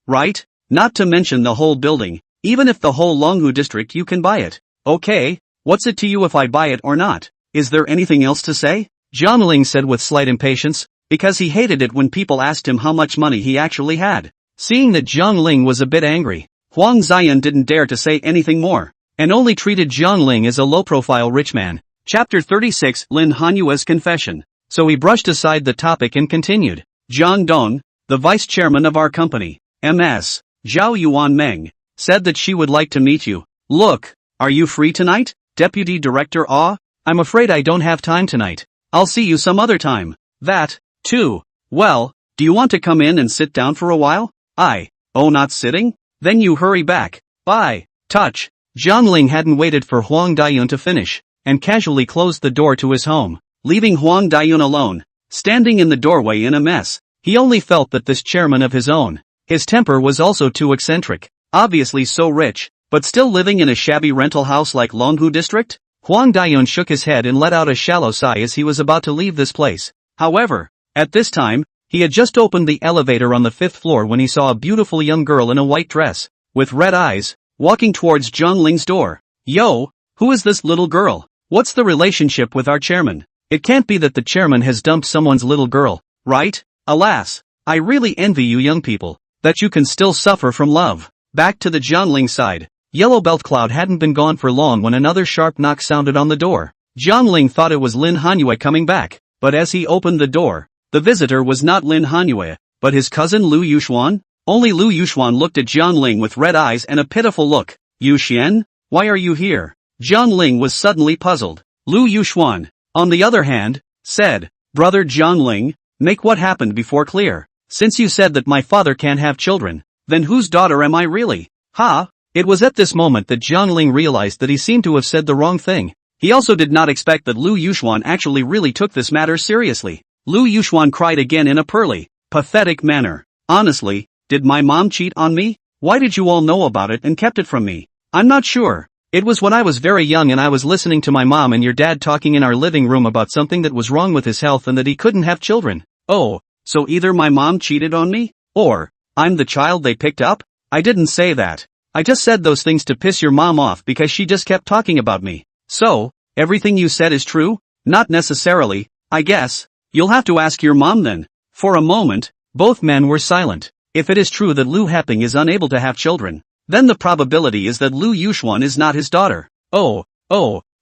right? Not to mention the whole building. Even if the whole Longhu district you can buy it. Okay, what's it to you if I buy it or not? Is there anything else to say? Jiangling said with slight impatience, because he hated it when people asked him how much money he actually had. Seeing that Jiangling was a bit angry, Huang Ziyan didn't dare to say anything more, and only treated Jiangling as a low-profile rich man. Chapter 36 Lin Hanyue's Confession. So he brushed aside the topic and continued. Zhang Dong, the vice chairman of our company, MS, Zhao Yuan Meng, said that she would like to meet you. Look, are you free tonight? Deputy Director Ah? I'm afraid I don't have time tonight. I'll see you some other time. That, too. Well, do you want to come in and sit down for a while? Oh, not sitting? Then you hurry back. Bye. Touch. Jiangling hadn't waited for Huang Daiyun to finish, and casually closed the door to his home, leaving Huang Daiyun alone, standing in the doorway in a mess. He only felt that this chairman of his own, his temper was also too eccentric, obviously so rich, but still living in a shabby rental house like Longhu District? Huang Daiyun shook his head and let out a shallow sigh as he was about to leave this place. However, at this time, he had just opened the elevator on the 5th floor when he saw a beautiful young girl in a white dress, with red eyes, walking towards Jiangling's door. Yo, who is this little girl? What's the relationship with our chairman? It can't be that the chairman has dumped someone's little girl, right? Alas, I really envy you young people, that you can still suffer from love. Back to the Jiangling side. Yellow Belt Cloud hadn't been gone for long when another sharp knock sounded on the door. Jiangling thought it was Lin Hanyue coming back, but as he opened the door, the visitor was not Lin Hanyue, but his cousin Lu Yuxuan. Only Lu Yuxuan looked at Jiangling with red eyes and a pitiful look. Yu Xian, why are you here? Jiangling was suddenly puzzled. Lu Yuxuan, on the other hand, said, Brother Jiangling, make what happened before clear. Since you said that my father can't have children, then whose daughter am I really? Ha! It was at this moment that Jiangling realized that he seemed to have said the wrong thing. He also did not expect that Lu Yuxuan actually really took this matter seriously. Lu Yuxuan cried again in a pearly, pathetic manner. Honestly, did my mom cheat on me? Why did you all know about it and kept it from me? I'm not sure. It was when I was very young and I was listening to my mom and your dad talking in our living room about something that was wrong with his health and that he couldn't have children. Oh, so either my mom cheated on me, or I'm the child they picked up? I didn't say that. I just said those things to piss your mom off because she just kept talking about me. So, everything you said is true? Not necessarily, I guess. You'll have to ask your mom then. For a moment, both men were silent. If it is true that Lu Heping is unable to have children, then the probability is that Lu Yuxuan is not his daughter. Oh,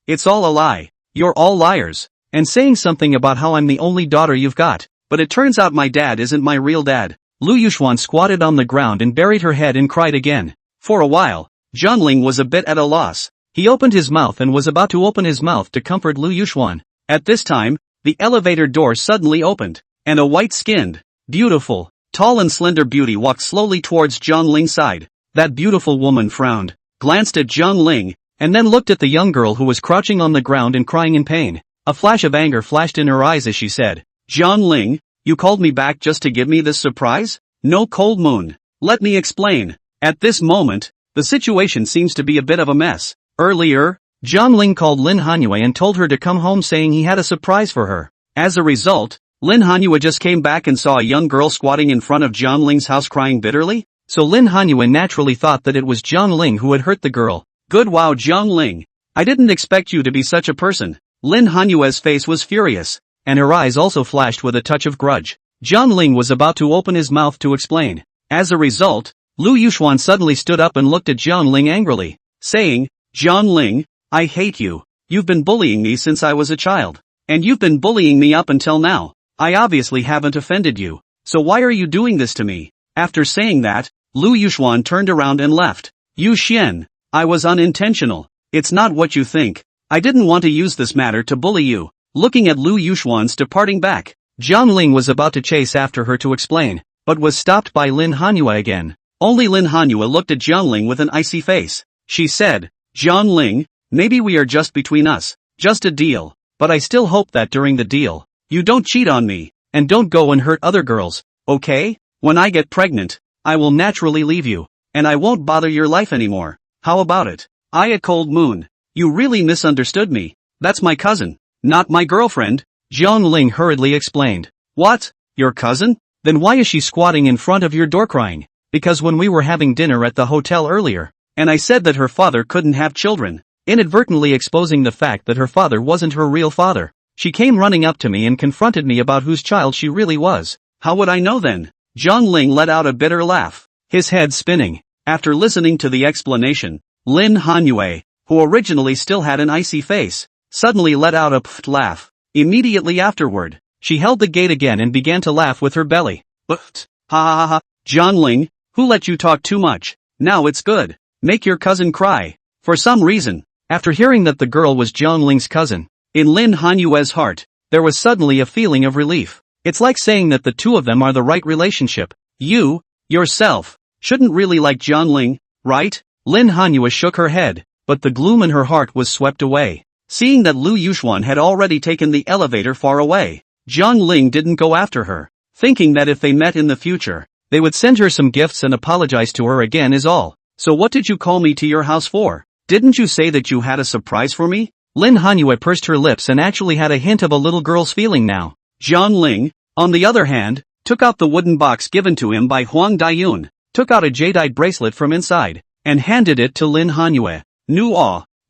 it's all a lie. You're all liars. and saying something about how I'm the only daughter you've got. But it turns out my dad isn't my real dad. Lu Yuxuan squatted on the ground and buried her head and cried again. For a while, Zhang was a bit at a loss. He opened his mouth and was about to open his mouth to comfort Lu Yuxuan. At this time, the elevator door suddenly opened, and a white-skinned, beautiful, tall and slender beauty walked slowly towards Zhang side. That beautiful woman frowned, glanced at Zhang, and then looked at the young girl who was crouching on the ground and crying in pain. A flash of anger flashed in her eyes as she said, Zhang, you called me back just to give me this surprise? No, Cold Moon. Let me explain. At this moment, the situation seems to be a bit of a mess. Earlier, Zhang called Lin Hanyue and told her to come home saying he had a surprise for her. As a result, Lin Hanyue just came back and saw a young girl squatting in front of Zhang house crying bitterly. So Lin Hanyue naturally thought that it was Zhang who had hurt the girl. Good, wow, Zhang. I didn't expect you to be such a person. Lin Hanyue's face was furious, and her eyes also flashed with a touch of grudge. Zhang was about to open his mouth to explain. As a result, Lu Yuxuan suddenly stood up and looked at Zhang angrily, saying, Zhang, I hate you. You've been bullying me since I was a child. And you've been bullying me up until now. I obviously haven't offended you. So why are you doing this to me? After saying that, Lu Yuxuan turned around and left. Yu Xian, I was unintentional. It's not what you think. I didn't want to use this matter to bully you. Looking at Lu Yuxuan's departing back, Zhang was about to chase after her to explain, but was stopped by Lin Hanyue again. Only Lin Hanyue looked at Zhang with an icy face. She said, Zhang, maybe we are just between us, just a deal, but I still hope that during the deal, you don't cheat on me, and don't go and hurt other girls, okay? When I get pregnant, I will naturally leave you, and I won't bother your life anymore. How about it? I at Cold Moon. You really misunderstood me. That's my cousin, not my girlfriend, Zhang hurriedly explained. What? Your cousin? Then why is she squatting in front of your door crying? Because when we were having dinner at the hotel earlier, and I said that her father couldn't have children, inadvertently exposing the fact that her father wasn't her real father, she came running up to me and confronted me about whose child she really was. How would I know then? Zhang let out a bitter laugh, his head spinning. After listening to the explanation, Lin Hanyue, who originally still had an icy face, suddenly let out a pfft laugh. Immediately afterward, she held the gate again and began to laugh with her belly. Pfft, ha ha ha, Zhang, who let you talk too much? Now it's good. Make your cousin cry. For some reason, after hearing that the girl was Zhang cousin, in Lin Hanyue's heart, there was suddenly a feeling of relief. It's like saying that the two of them are the right relationship. You, yourself, shouldn't really like Zhang, right? Lin Hanyue shook her head, but the gloom in her heart was swept away. Seeing that Lu Yuxuan had already taken the elevator far away, Zhang didn't go after her, thinking that if they met in the future, they would send her some gifts and apologize to her again is all. So what did you call me to your house for? Didn't you say that you had a surprise for me? Lin Hanyue pursed her lips and actually had a hint of a little girl's feeling now. Zhang, on the other hand, took out the wooden box given to him by Huang Daiyun, took out a jadeite bracelet from inside, and handed it to Lin Hanyue.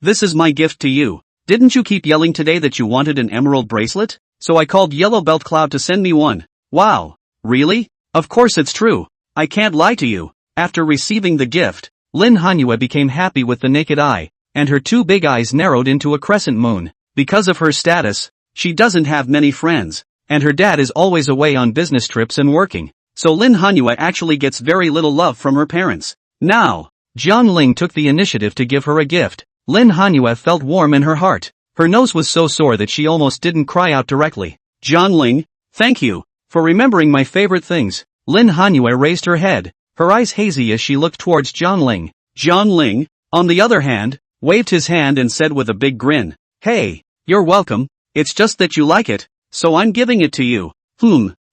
This is my gift to you. Didn't you keep yelling today that you wanted an emerald bracelet? So I called Yellow Belt Cloud to send me one. Wow. Really? Of course it's true. I can't lie to you. After receiving the gift, Lin Hanyue became happy with the naked eye, and her two big eyes narrowed into a crescent moon. Because of her status, she doesn't have many friends, and her dad is always away on business trips and working. So Lin Hanyue actually gets very little love from her parents. Now, Zhang took the initiative to give her a gift. Lin Hanyue felt warm in her heart. Her nose was so sore that she almost didn't cry out directly. Zhang, thank you for remembering my favorite things. Lin Hanyue raised her head, her eyes hazy as she looked towards Zhang. Zhang, on the other hand, waved his hand and said with a big grin, Hey, you're welcome. It's just that you like it, so I'm giving it to you.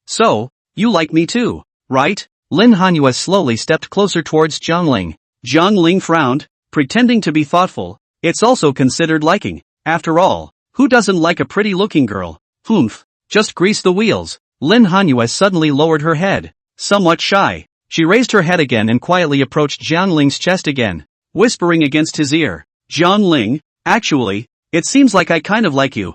So, you like me too, right? Lin Hanyue slowly stepped closer towards Zhang. Zhang frowned, pretending to be thoughtful. It's also considered liking. After all, who doesn't like a pretty-looking girl? Just grease the wheels. Lin Hanyue suddenly lowered her head. Somewhat shy, she raised her head again and quietly approached Zhang chest again, whispering against his ear. Zhang, actually, it seems like I kind of like you.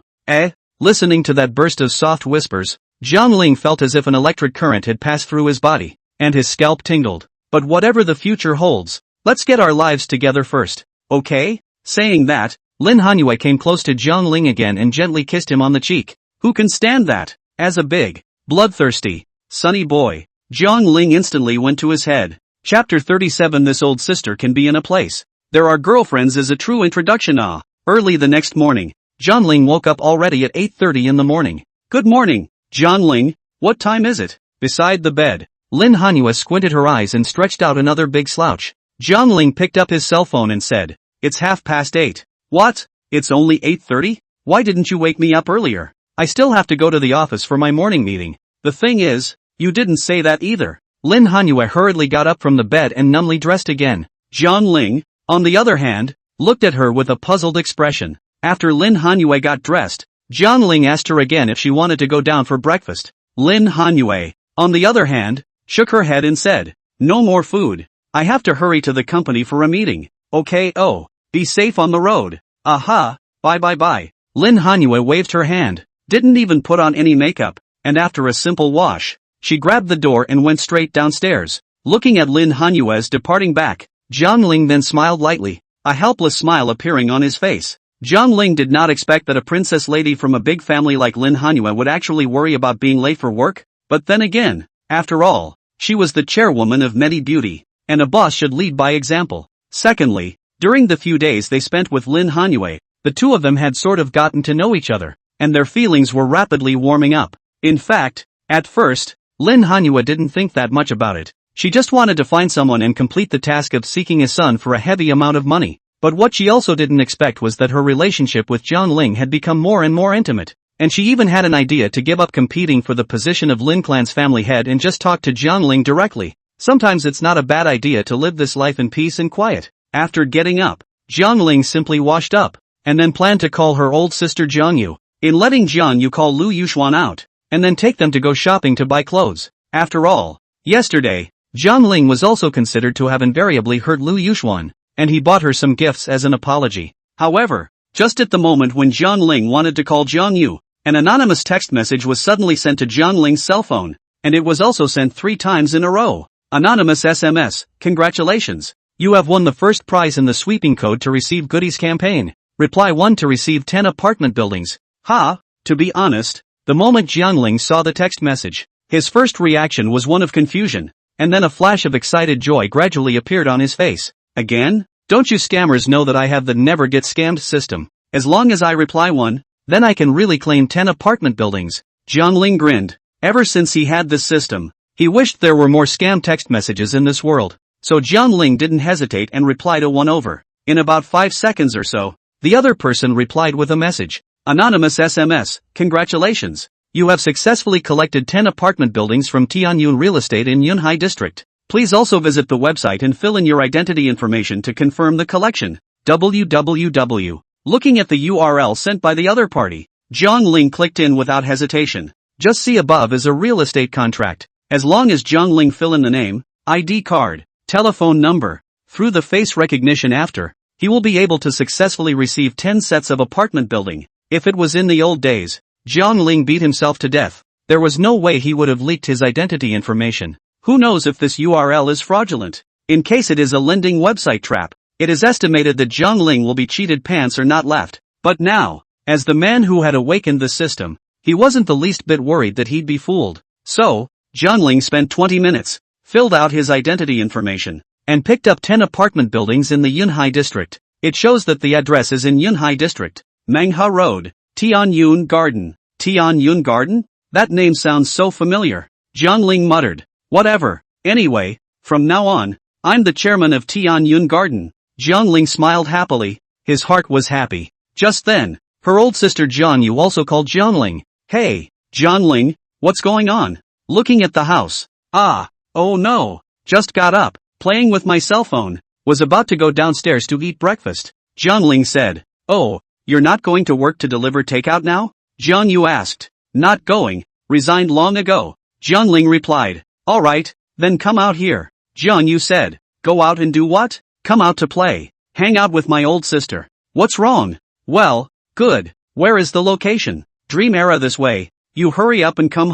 Listening to that burst of soft whispers, Zhang felt as if an electric current had passed through his body, and his scalp tingled. But whatever the future holds, let's get our lives together first, okay? Saying that, Lin Hanyue came close to Jiang Ling again and gently kissed him on the cheek. Who can stand that? As a big, bloodthirsty, sunny boy, Jiang Ling instantly went to his head. Chapter 37. This old sister can be in a place. There are girlfriends is a true introduction. Early the next morning, Jiang Ling woke up already at 8:30 in the morning. Good morning, Jiang Ling. What time is it? Beside the bed, Lin Hanyue squinted her eyes and stretched out another big slouch. Jiang Ling picked up his cell phone and said, "It's 8:30. What? It's only 8:30? Why didn't you wake me up earlier? I still have to go to the office for my morning meeting." The thing is, you didn't say that either. Lin Hanyue hurriedly got up from the bed and numbly dressed again. Jiang Ling, on the other hand, looked at her with a puzzled expression. After Lin Hanyue got dressed, Jiang Ling asked her again if she wanted to go down for breakfast. Lin Hanyue, on the other hand, shook her head and said, "No more food. I have to hurry to the company for a meeting. Okay, oh, be safe on the road. Aha, bye. Lin Hanyue waved her hand, didn't even put on any makeup, and after a simple wash, she grabbed the door and went straight downstairs. Looking at Lin Hanyue's departing back, Jiang Ling then smiled lightly, a helpless smile appearing on his face. Jiang Ling did not expect that a princess lady from a big family like Lin Hanyue would actually worry about being late for work, but then again, after all, she was the chairwoman of Medi Beauty, and a boss should lead by example. Secondly, during the few days they spent with Lin Hanyue, the two of them had sort of gotten to know each other, and their feelings were rapidly warming up. In fact, at first, Lin Hanyue didn't think that much about it. She just wanted to find someone and complete the task of seeking a son for a heavy amount of money. But what she also didn't expect was that her relationship with Jiang Ling had become more and more intimate, and she even had an idea to give up competing for the position of Lin Clan's family head and just talk to Jiang Ling directly. Sometimes it's not a bad idea to live this life in peace and quiet. After getting up, Jiang Ling simply washed up, and then planned to call her old sister Jiang Yu, in letting Jiang Yu call Lu Yuxuan out, and then take them to go shopping to buy clothes. After all, yesterday, Jiang Ling was also considered to have invariably hurt Lu Yuxuan, and he bought her some gifts as an apology. However, just at the moment when Jiang Ling wanted to call Jiang Yu, an anonymous text message was suddenly sent to Jiang Ling's cell phone, and it was also sent 3 times in a row. Anonymous SMS, congratulations. You have won the first prize in the sweeping code to receive goodies campaign. Reply 1 to receive 10 apartment buildings. To be honest, the moment Jiang Ling saw the text message, his first reaction was one of confusion, and then a flash of excited joy gradually appeared on his face. Again? Don't you scammers know that I have the never get scammed system? As long as I reply 1, then I can really claim 10 apartment buildings. Jiang Ling grinned. Ever since he had this system, he wished there were more scam text messages in this world. So Jiang Ling didn't hesitate and replied a 1 over. In about 5 seconds or so, the other person replied with a message. Anonymous SMS, congratulations. You have successfully collected 10 apartment buildings from Tianyun Real Estate in Yunhai District. Please also visit the website and fill in your identity information to confirm the collection. www. Looking at the URL sent by the other party, Jiang Ling clicked in without hesitation. Just see above is a real estate contract. As long as Jiang Ling fill in the name, ID card, telephone number, through the face recognition after, he will be able to successfully receive 10 sets of apartment building. If it was in the old days, Jiang Ling beat himself to death. There was no way he would have leaked his identity information. Who knows if this URL is fraudulent? In case it is a lending website trap, it is estimated that Jiang Ling will be cheated pants or not left. But now, as the man who had awakened the system, he wasn't the least bit worried that he'd be fooled. So, Jiang Ling spent 20 minutes, filled out his identity information, and picked up 10 apartment buildings in the Yunhai district. It shows that the address is in Yunhai district. Manhwa Road, Tianyun Garden. Tianyun Garden? That name sounds so familiar. Jiang Ling muttered. Whatever. Anyway, from now on, I'm the chairman of Tianyun Garden. Jiang Ling smiled happily. His heart was happy. Just then, her old sister Jiang Yu also called Jiang Ling. Hey, Jiang Ling, what's going on? Looking at the house. Oh no. Just got up, playing with my cell phone. Was about to go downstairs to eat breakfast. Jiang Ling said. Oh, you're not going to work to deliver takeout now? Jiang Yu asked. Not going. Resigned long ago. Jiang Ling replied. Alright, then come out here. Jiang Yu said. Go out and do what? Come out to play. Hang out with my old sister. What's wrong? Well, good. Where is the location? Dream era this way. You hurry up and come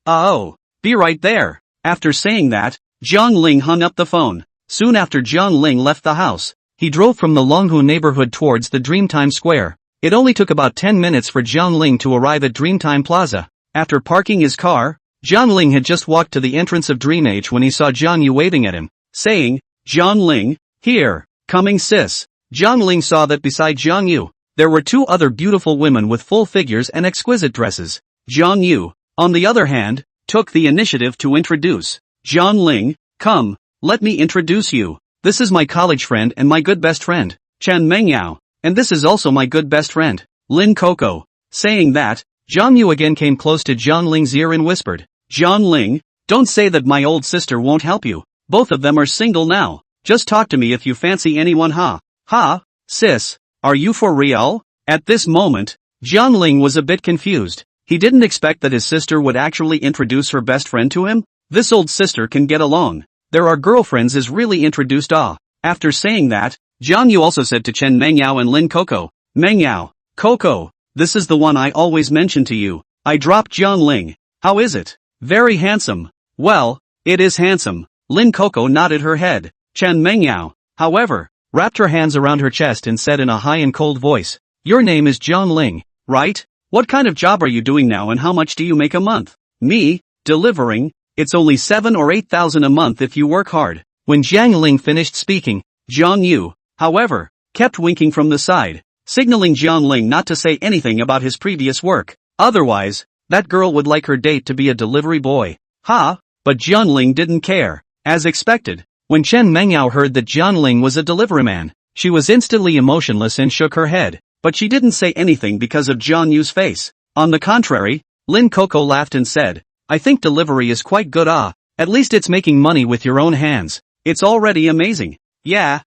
Oh, be right there. After saying that, Jiang Ling hung up the phone. Soon after Jiang Ling left the house, He drove from the Longhu neighborhood towards the Dreamtime Square. It only took about 10 minutes for Jiang Ling to arrive at Dreamtime Plaza. After parking his car, Jiang Ling had just walked to the entrance of Dream Age when he saw Jiang Yu waving at him, saying, "Jiang Ling, here, coming sis." Jiang Ling saw that beside Jiang Yu, there were two other beautiful women with full figures and exquisite dresses. Jiang Yu, on the other hand, took the initiative to introduce Jiang Ling. "Come, let me introduce you. This is my college friend and my good best friend, Chen Mengyao, and this is also my good best friend, Lin Coco." Saying that, Jiang Yu again came close to Jiang Ling's ear and whispered, "Jiang Ling, don't say that my old sister won't help you. Both of them are single now. Just talk to me if you fancy anyone, ha. Ha, sis, are you for real?" At this moment, Jiang Ling was a bit confused. He didn't expect that his sister would actually introduce her best friend to him. This old sister can get along. There are girlfriends is really introduced. After saying that, Jiang Yu also said to Chen Mengyao and Lin Coco, "Mengyao, Coco, this is the one I always mention to you. I dropped Jiang Ling. How is it? Very handsome." "Well, it is handsome." Lin Coco nodded her head. Chen Mengyao, however, wrapped her hands around her chest and said in a high and cold voice, "Your name is Jiang Ling, right? What kind of job are you doing now and how much do you make a month?" "Me, delivering. It's only 7 or 8,000 a month if you work hard." When Jiang Ling finished speaking, Jiang Yu, however, kept winking from the side, signaling Jiang Ling not to say anything about his previous work. Otherwise, that girl would like her date to be a delivery boy. But Jiang Ling didn't care. As expected, when Chen Mengyao heard that Jiang Ling was a deliveryman, she was instantly emotionless and shook her head, but she didn't say anything because of Jiang Yu's face. On the contrary, Lin Coco laughed and said, "I think delivery is quite good. At least it's making money with your own hands. It's already amazing." Yeah,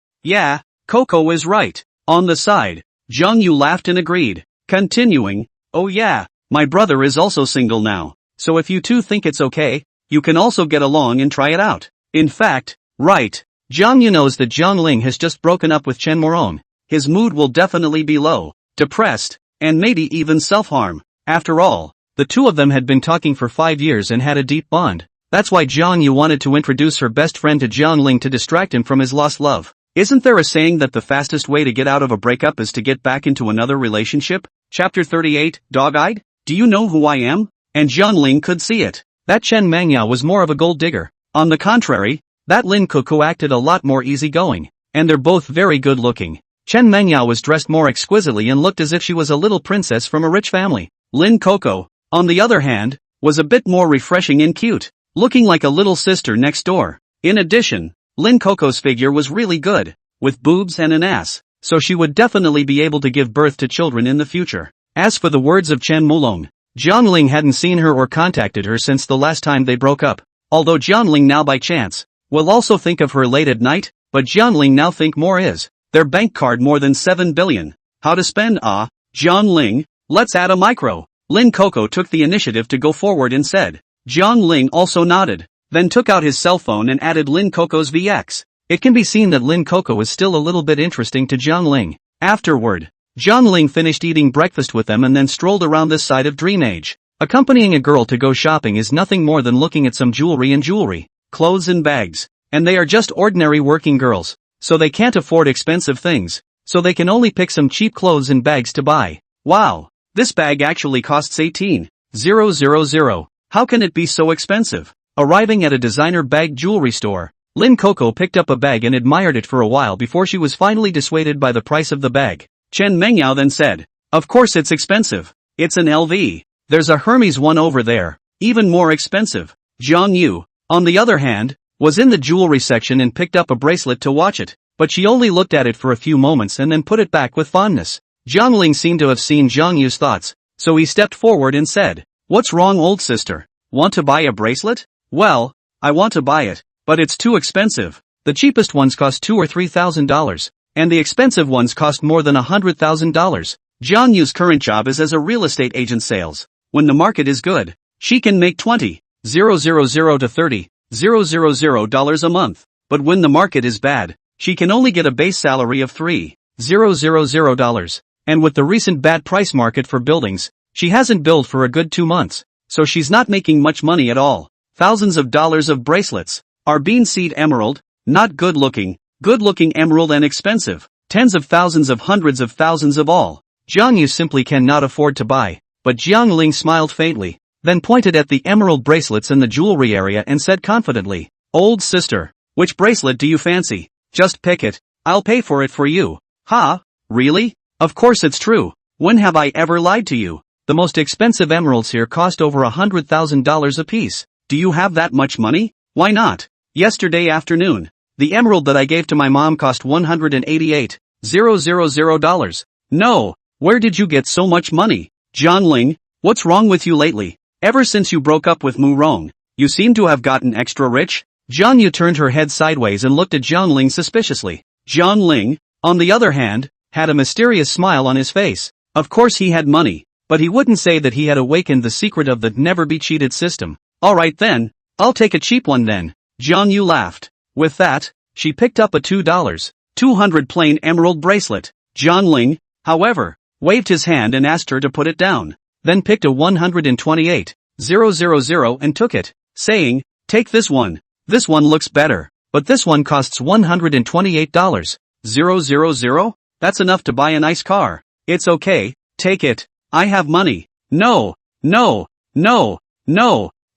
Coco is right. On the side, Jiang Yu laughed and agreed, continuing, "Oh yeah, my brother is also single now, so if you two think it's okay, you can also get along and try it out." In fact, right, Jiang Yu knows that Jiang Ling has just broken up with Chen Moron. His mood will definitely be low, depressed, and maybe even self-harm. After all, the two of them had been talking for 5 years and had a deep bond. That's why Jiang Yu wanted to introduce her best friend to Jiang Ling to distract him from his lost love. Isn't there a saying that the fastest way to get out of a breakup is to get back into another relationship? Chapter 38, Dog-Eyed? Do you know who I am? And Jiang Ling could see it. That Chen Mengyao was more of a gold digger. On the contrary, that Lin Coco acted a lot more easygoing. And they're both very good looking. Chen Mengyao was dressed more exquisitely and looked as if she was a little princess from a rich family. Lin Coco, on the other hand, was a bit more refreshing and cute, looking like a little sister next door. In addition, Lin Coco's figure was really good, with boobs and an ass, so she would definitely be able to give birth to children in the future. As for the words of Chen Mulong, Jiang Ling hadn't seen her or contacted her since the last time they broke up. Although Jiang Ling now by chance will also think of her late at night, but Jiang Ling now think more is their bank card more than 7 billion. How to spend? Jiang Ling, let's add a micro. Lin Coco took the initiative to go forward and said. Jiang Ling also nodded, then took out his cell phone and added Lin Coco's VX. It can be seen that Lin Coco is still a little bit interesting to Jiang Ling. Afterward, Jiang Ling finished eating breakfast with them and then strolled around this side of Dream Age. Accompanying a girl to go shopping is nothing more than looking at some jewelry, clothes and bags. And they are just ordinary working girls, so they can't afford expensive things, so they can only pick some cheap clothes and bags to buy. Wow, this bag actually costs 18,000. How can it be so expensive? Arriving at a designer bag jewelry store, Lin Coco picked up a bag and admired it for a while before she was finally dissuaded by the price of the bag. Chen Mengyao then said, "Of course it's expensive. It's an LV. There's a Hermes one over there, even more expensive." Jiang Yu, on the other hand, was in the jewelry section and picked up a bracelet to watch it, but she only looked at it for a few moments and then put it back with fondness. Jiang Ling seemed to have seen Jiang Yu's thoughts, so he stepped forward and said, "What's wrong, old sister? Want to buy a bracelet?" "Well, I want to buy it, but it's too expensive. The cheapest ones cost $2,000 or $3,000, and the expensive ones cost more than $100,000. Jiang Yu's current job is as a real estate agent sales. When the market is good, she can make $20,000 to $30,000 a month, but when the market is bad, she can only get a base salary of $3,000. And with the recent bad price market for buildings, she hasn't built for a good 2 months, so she's not making much money at all. Thousands of dollars of bracelets. Are bean seed emerald, not good looking, Good-looking emerald and expensive. Tens of thousands of hundreds of thousands of all. Jiang Yu simply cannot afford to buy. But Jiang Ling smiled faintly, then pointed at the emerald bracelets in the jewelry area and said confidently, "Old sister, which bracelet do you fancy? Just pick it. I'll pay for it for you." "Ha? Really? Of course it's true. When have I ever lied to you? The most expensive emeralds here cost over $100,000 apiece. Do you have that much money? Why not? Yesterday afternoon, the emerald that I gave to my mom cost $188,000. No, where did you get so much money? Jiang Ling, what's wrong with you lately? Ever since you broke up with Mu Rong, you seem to have gotten extra rich?" Jiang Yu turned her head sideways and looked at Jiang Ling suspiciously. Jiang Ling, on the other hand, had a mysterious smile on his face. Of course he had money, but he wouldn't say that he had awakened the secret of the never-be-cheated system. "Alright then, I'll take a cheap one then." Jiang Yu laughed. With that, she picked up a $200 plain emerald bracelet. Jiang Ling, however, waved his hand and asked her to put it down, then picked a $128,000 and took it, saying, "Take this one. This one looks better, but this one costs $128,000. That's enough to buy a nice car." "It's okay, take it. I have money." No.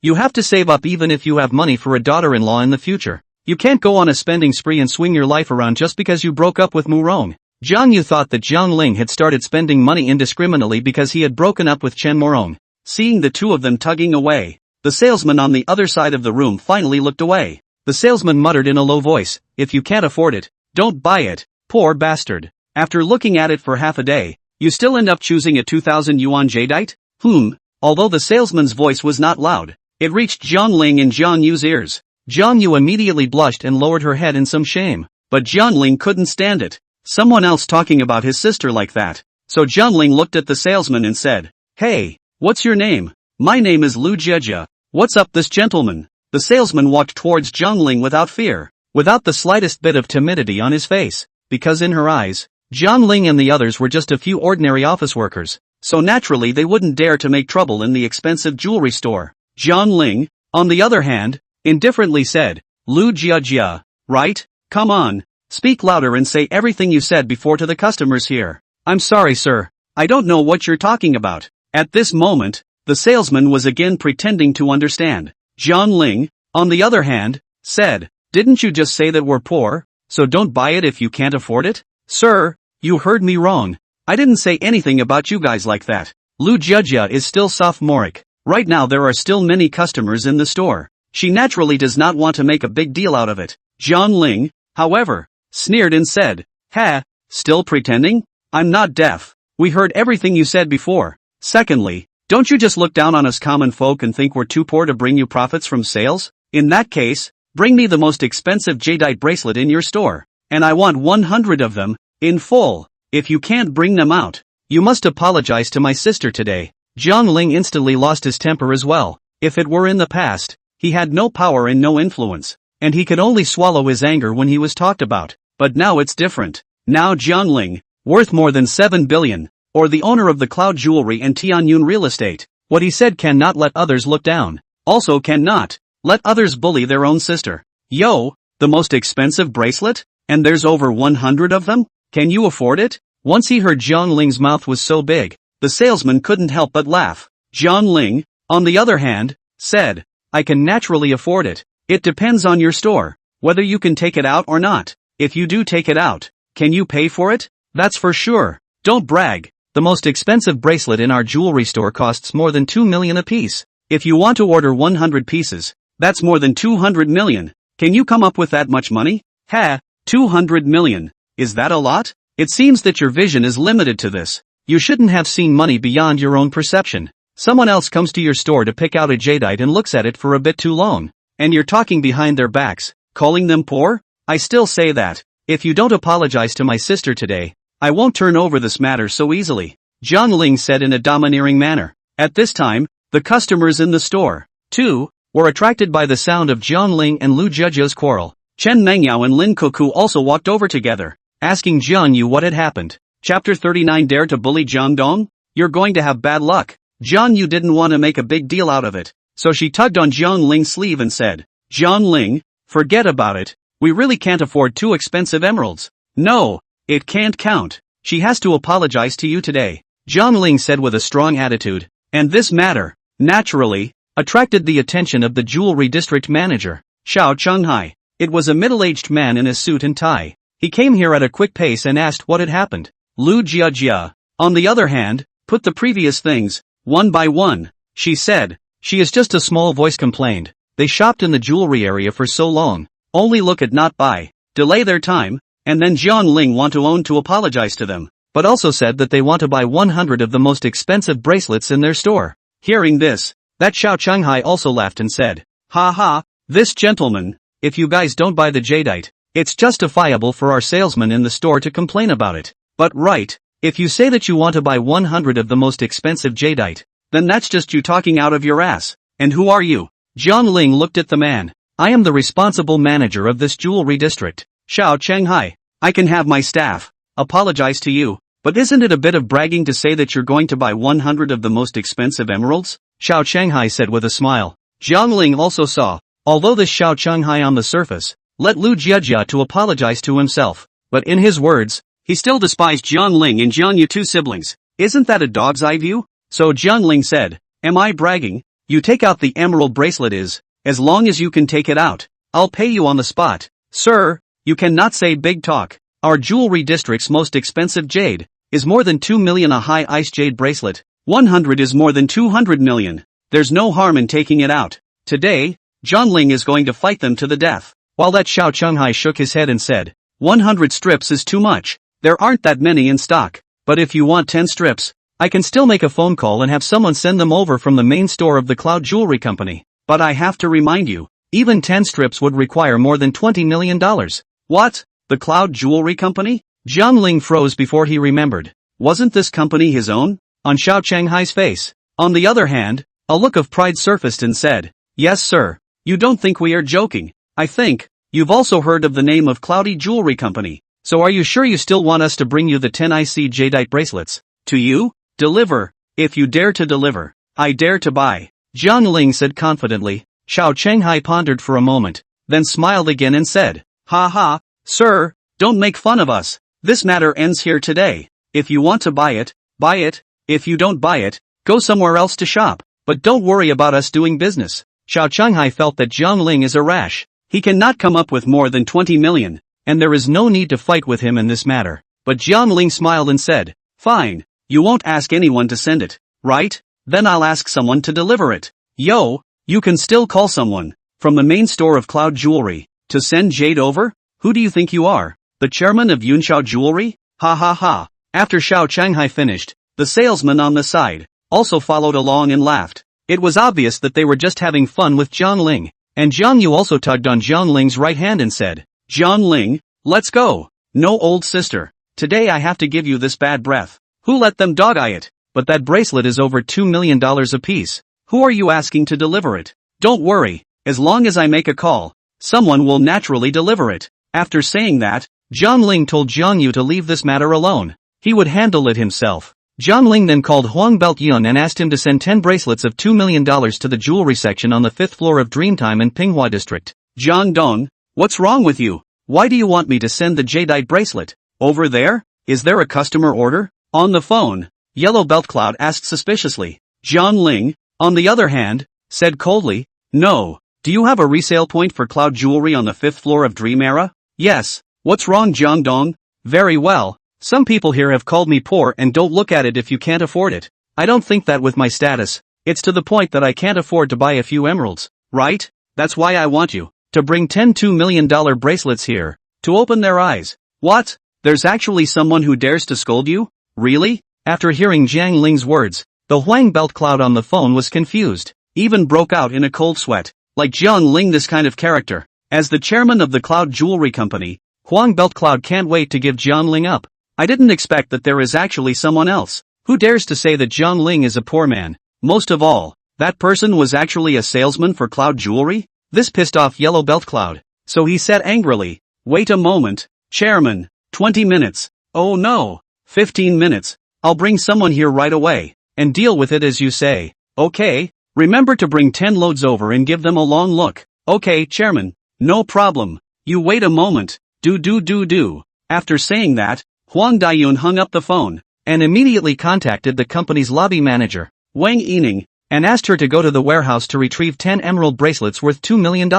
You have to save up even if you have money for a daughter-in-law in the future. You can't go on a spending spree and swing your life around just because you broke up with Mu Rong. Jiang Yu thought that Jiang Ling had started spending money indiscriminately because he had broken up with Chen Morong. Seeing the two of them tugging away, the salesman on the other side of the room finally looked away. The salesman muttered in a low voice, "If you can't afford it, don't buy it, poor bastard. After looking at it for half a day, you still end up choosing a 2,000 yuan jadeite?" Although the salesman's voice was not loud, it reached Jiang Ling and Jiang Yu's ears. Jiang Yu immediately blushed and lowered her head in some shame, but Jiang Ling couldn't stand it. Someone else talking about his sister like that. So Jiang Ling looked at the salesman and said, "Hey, what's your name?" "My name is Lu Jieja. What's up this gentleman?" The salesman walked towards Jiang Ling without fear, without the slightest bit of timidity on his face, because in her eyes, Jiang Ling and the others were just a few ordinary office workers, so naturally they wouldn't dare to make trouble in the expensive jewelry store. Jiang Ling, on the other hand, indifferently said, "Lu Jieja, right? Come on. Speak louder and say everything you said before to the customers here." "I'm sorry sir, I don't know what you're talking about." At this moment, the salesman was again pretending to understand. Jiang Ling, on the other hand, said, "Didn't you just say that we're poor, so don't buy it if you can't afford it?" "Sir, you heard me wrong. I didn't say anything about you guys like that. Lu Jieja is still sophomoric. Right now there are still many customers in the store. She naturally does not want to make a big deal out of it." Jiang Ling, however, sneered and said, "Ha, still pretending? I'm not deaf. We heard everything you said before. Secondly, don't you just look down on us common folk and think we're too poor to bring you profits from sales? In that case, bring me the most expensive jadeite bracelet in your store, and I want 100 of them, in full. If you can't bring them out, you must apologize to my sister today." Jiang Ling instantly lost his temper as well. If it were in the past, he had no power and no influence, and he could only swallow his anger when he was talked about. But now it's different. Now Jiang Ling, worth more than 7 billion, or the owner of the Cloud Jewelry and Tianyun Real Estate, what he said cannot let others look down. Also cannot let others bully their own sister. "Yo, the most expensive bracelet? And there's over 100 of them? Can you afford it?" Once he heard Jiang Ling's mouth was so big, the salesman couldn't help but laugh. Jiang Ling, on the other hand, said, "I can naturally afford it. It depends on your store, whether you can take it out or not. If you do take it out, can you pay for it? That's for sure. Don't brag. The most expensive bracelet in our jewelry store costs more than 2 million apiece. If you want to order 100 pieces, that's more than 200 million. Can you come up with that much money?" "Ha, 200 million. Is that a lot? It seems that your vision is limited to this. You shouldn't have seen money beyond your own perception. Someone else comes to your store to pick out a jadeite and looks at it for a bit too long, and you're talking behind their backs, calling them poor? I still say that, if you don't apologize to my sister today, I won't turn over this matter so easily," Jiang Ling said in a domineering manner. At this time, the customers in the store, too, were attracted by the sound of Jiang Ling and Lu Jieja's quarrel. Chen Mengyao and Lin Kuku also walked over together, asking Jiang Yu what had happened. Chapter 39. Dare to bully Jiang Dong? You're going to have bad luck. Jiang Yu didn't want to make a big deal out of it, so she tugged on Jiang Ling's sleeve and said, "Jiang Ling, forget about it. We really can't afford 2 expensive emeralds. No, it can't count. She has to apologize to you today, Jiang Ling said with a strong attitude. And this matter, naturally, attracted the attention of the jewelry district manager, Xiao Chenghai. It was a middle-aged man in a suit and tie. He came here at a quick pace and asked what had happened. Lu Jiajia, on the other hand, put the previous things, one by one. She said, she is just a small voice complained. They shopped in the jewelry area for so long. Only look at not buy, delay their time, and then Jiang Ling want to own to apologize to them, but also said that they want to buy 100 of the most expensive bracelets in their store. Hearing this, that Xiao Chenghai also laughed and said, ha ha, this gentleman, if you guys don't buy the jadeite, it's justifiable for our salesman in the store to complain about it. But right, if you say that you want to buy 100 of the most expensive jadeite, then that's just you talking out of your ass. And who are you? Jiang Ling looked at the man. I am the responsible manager of this jewelry district, Xiao Chenghai. I can have my staff apologize to you, but isn't it a bit of bragging to say that you're going to buy 100 of the most expensive emeralds? Xiao Chenghai said with a smile. Jiang Ling also saw, although this Xiao Chenghai on the surface, let Lu Jiajia to apologize to himself, but in his words, he still despised Jiang Ling and Jiang Yu, two siblings. Isn't that a dog's eye view? So Jiang Ling said, am I bragging? You take out the emerald bracelet as long as you can take it out, I'll pay you on the spot. Sir, you cannot say big talk. Our jewelry district's most expensive jade is more than 2 million. A high ice jade bracelet, 100 is more than 200 million. There's no harm in taking it out. Today, Jiang Ling is going to fight them to the death. While that Xiao Chenghai shook his head and said, 100 strips is too much. There aren't that many in stock, but if you want 10 strips, I can still make a phone call and have someone send them over from the main store of the Cloud Jewelry Company. But I have to remind you, even 10 strips would require more than $20 million. What? The Cloud Jewelry Company? Jiang Ling froze before he remembered. Wasn't this company his own? On Xiao Chenghai's face, on the other hand, a look of pride surfaced and said, yes sir, you don't think we are joking. I think, you've also heard of the name of Cloudy Jewelry Company. So are you sure you still want us to bring you the 10 IC jadeite bracelets? To you? Deliver. If you dare to deliver, I dare to buy. Jiang Ling said confidently. Xiao Chenghai pondered for a moment, then smiled again and said, ha ha, sir, don't make fun of us. This matter ends here today. If you want to buy it, buy it. If you don't buy it, go somewhere else to shop. But don't worry about us doing business. Xiao Chenghai felt that Jiang Ling is a rash. He cannot come up with more than 20 million. And there is no need to fight with him in this matter. But Jiang Ling smiled and said, fine, you won't ask anyone to send it, right? Then I'll ask someone to deliver it. Yo, you can still call someone, from the main store of Cloud Jewelry, to send jade over? Who do you think you are? The chairman of Yunxiao Jewelry? Ha ha ha. After Xiao Chenghai finished, the salesman on the side, also followed along and laughed. It was obvious that they were just having fun with Jiang Ling, and Jiang Yu also tugged on Jiang Ling's right hand and said, Jiang Ling, let's go. No old sister. Today I have to give you this bad breath. Who let them dog-eye it? But that bracelet is over $2 million a piece. Who are you asking to deliver it? Don't worry, as long as I make a call, someone will naturally deliver it. After saying that, Jiang Ling told Jiang Yu to leave this matter alone. He would handle it himself. Jiang Ling then called Huang Beltyun and asked him to send 10 bracelets of $2 million to the jewelry section on the 5th floor of Dreamtime in Pinghua District. Jiang Dong, what's wrong with you? Why do you want me to send the jadeite bracelet? Over there? Is there a customer order? On the phone, Yellow Belt Cloud asked suspiciously. Jiang Ling, on the other hand, said coldly, no. Do you have a resale point for Cloud Jewelry on the 5th floor of Dream Era? Yes. What's wrong, Jiang Dong? Very well. Some people here have called me poor and don't look at it if you can't afford it. I don't think that with my status. It's to the point that I can't afford to buy a few emeralds, right? That's why I want you to bring 10 $2 million bracelets here, to open their eyes. What? There's actually someone who dares to scold you? Really? After hearing Jiang Ling's words, the Huang Belt Cloud on the phone was confused, even broke out in a cold sweat. Like Jiang Ling, this kind of character. As the chairman of the Cloud Jewelry Company, Huang Belt Cloud can't wait to give Jiang Ling up. I didn't expect that there is actually someone else who dares to say that Jiang Ling is a poor man. Most of all, that person was actually a salesman for Cloud Jewelry? This pissed off Yellow Belt Cloud. So he said angrily, wait a moment, Chairman, 20 minutes. Oh no, 15 minutes. I'll bring someone here right away, and deal with it as you say. Okay, remember to bring 10 loads over and give them a long look. Okay, Chairman, no problem. You wait a moment. Do. After saying that, Huang Dayun hung up the phone and immediately contacted the company's lobby manager, Wang Yining, and asked her to go to the warehouse to retrieve 10 emerald bracelets worth $2 million.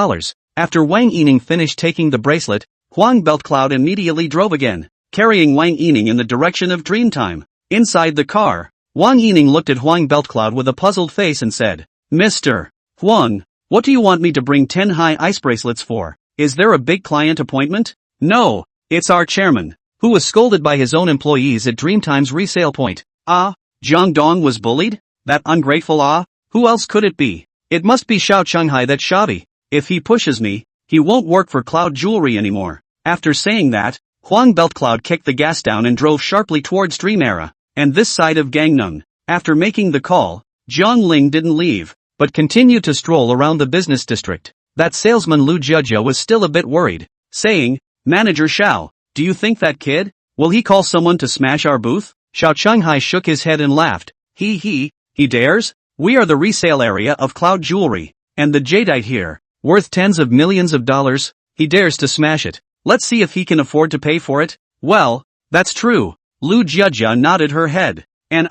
After Wang Yining finished taking the bracelet, Huang Beltcloud immediately drove again, carrying Wang Yining in the direction of Dreamtime. Inside the car, Wang Yining looked at Huang Beltcloud with a puzzled face and said, Mr. Huang, what do you want me to bring 10 high ice bracelets for? Is there a big client appointment? No, it's our chairman, who was scolded by his own employees at Dreamtime's resale point. Jiang Dong was bullied? That ungrateful Who else could it be? It must be Xiao Chenghai that shabby. If he pushes me, he won't work for Cloud Jewelry anymore. After saying that, Huang Beltcloud kicked the gas down and drove sharply towards Dream Era, and this side of Gangnam. After making the call, Jiang Ling didn't leave, but continued to stroll around the business district. That salesman Lu Jia was still a bit worried, saying, Manager Xiao, do you think that kid? Will he call someone to smash our booth? Xiao Chenghai shook his head and laughed. He dares? We are the resale area of Cloud Jewelry, and the jadeite here, worth tens of millions of dollars, he dares to smash it. Let's see if he can afford to pay for it. Well, that's true. Lu Jia nodded her head. And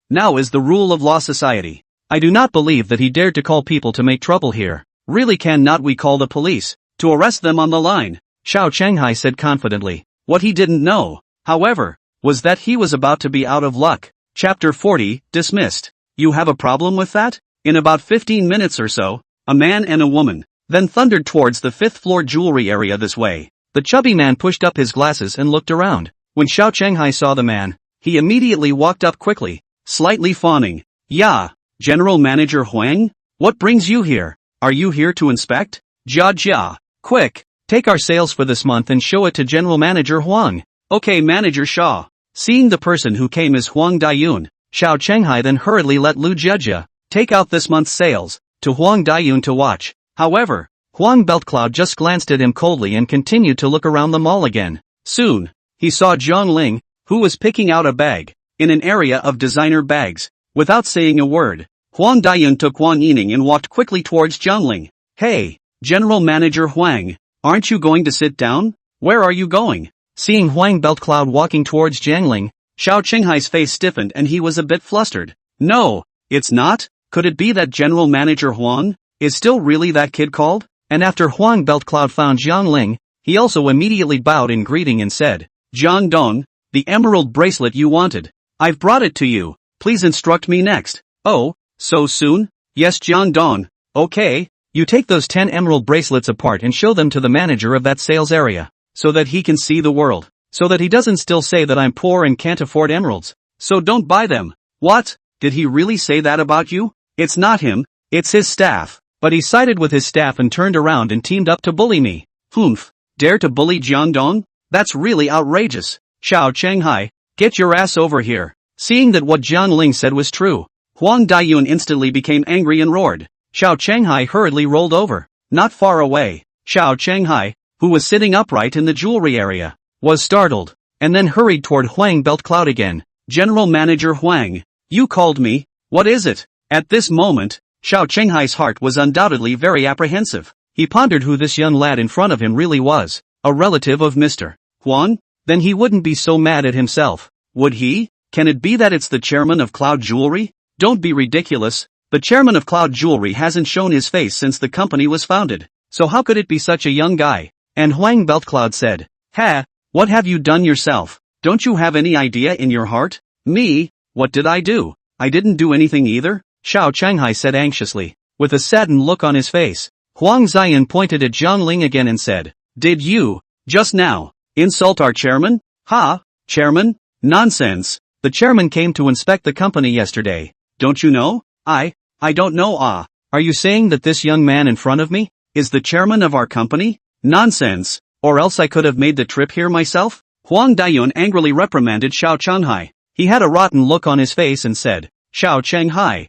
now is the rule of law society. I do not believe that he dared to call people to make trouble here. Really cannot we call the police, to arrest them on the line? Xiao Chenghai said confidently. What he didn't know, however, was that he was about to be out of luck. Chapter 40, Dismissed. You have a problem with that? In about 15 minutes or so, a man and a woman then thundered towards the 5th floor jewelry area this way. The chubby man pushed up his glasses and looked around. When Xiao Chenghai saw the man, he immediately walked up quickly, slightly fawning. Yeah, General Manager Huang? What brings you here? Are you here to inspect? Jia. Quick, take our sales for this month and show it to General Manager Huang. Okay, Manager Shaw. Seeing the person who came as Huang Dayun, Xiao Chenghai then hurriedly let Lu Jia take out this month's sales to Huang Dayun to watch. However, Huang Beltcloud just glanced at him coldly and continued to look around the mall again. Soon, he saw Jiang Ling, who was picking out a bag in an area of designer bags. Without saying a word, Huang Dayun took Wang Yining and walked quickly towards Jiang Ling. Hey, General Manager Huang, aren't you going to sit down? Where are you going? Seeing Huang Beltcloud walking towards Jiang Ling, Xiao Chenghai's face stiffened and he was a bit flustered. No, it's not. Could it be that General Manager Huang is still really that kid called? And after Huang Beltcloud found Jiang Ling, he also immediately bowed in greeting and said, Jiang Dong, the emerald bracelet you wanted. I've brought it to you. Please instruct me next. Oh, so soon? Yes, Jiang Dong. Okay, you take those 10 emerald bracelets apart and show them to the manager of that sales area, so that he can see the world, so that he doesn't still say that I'm poor and can't afford emeralds. So don't buy them. What? Did he really say that about you? It's not him, it's his staff. But he sided with his staff and turned around and teamed up to bully me. Humph, dare to bully Jiang Dong? That's really outrageous. Xiao Chenghai, get your ass over here. Seeing that what Jiang Ling said was true, Huang Dayun instantly became angry and roared. Xiao Chenghai hurriedly rolled over. Not far away, Xiao Chenghai, who was sitting upright in the jewelry area, was startled, and then hurried toward Huang Beltcloud again. General Manager Huang, you called me, what is it? At this moment, Xiao Chenghai's heart was undoubtedly very apprehensive. He pondered who this young lad in front of him really was, a relative of Mr. Huang? Then he wouldn't be so mad at himself, would he? Can it be that it's the chairman of Cloud Jewelry? Don't be ridiculous, the chairman of Cloud Jewelry hasn't shown his face since the company was founded, so how could it be such a young guy? And Huang Beltcloud said, Ha, what have you done yourself? Don't you have any idea in your heart? Me? What did I do? I didn't do anything either, Xiao Chenghai said anxiously, with a saddened look on his face. Huang Ziyan pointed at Jiang Ling again and said, Did you, just now, insult our chairman? Ha, chairman? Nonsense. The chairman came to inspect the company yesterday. Don't you know? I don't know. Are you saying that this young man in front of me is the chairman of our company? Nonsense. Or else I could have made the trip here myself? Huang Dayun angrily reprimanded Xiao Chenghai. He had a rotten look on his face and said, Xiao Chenghai,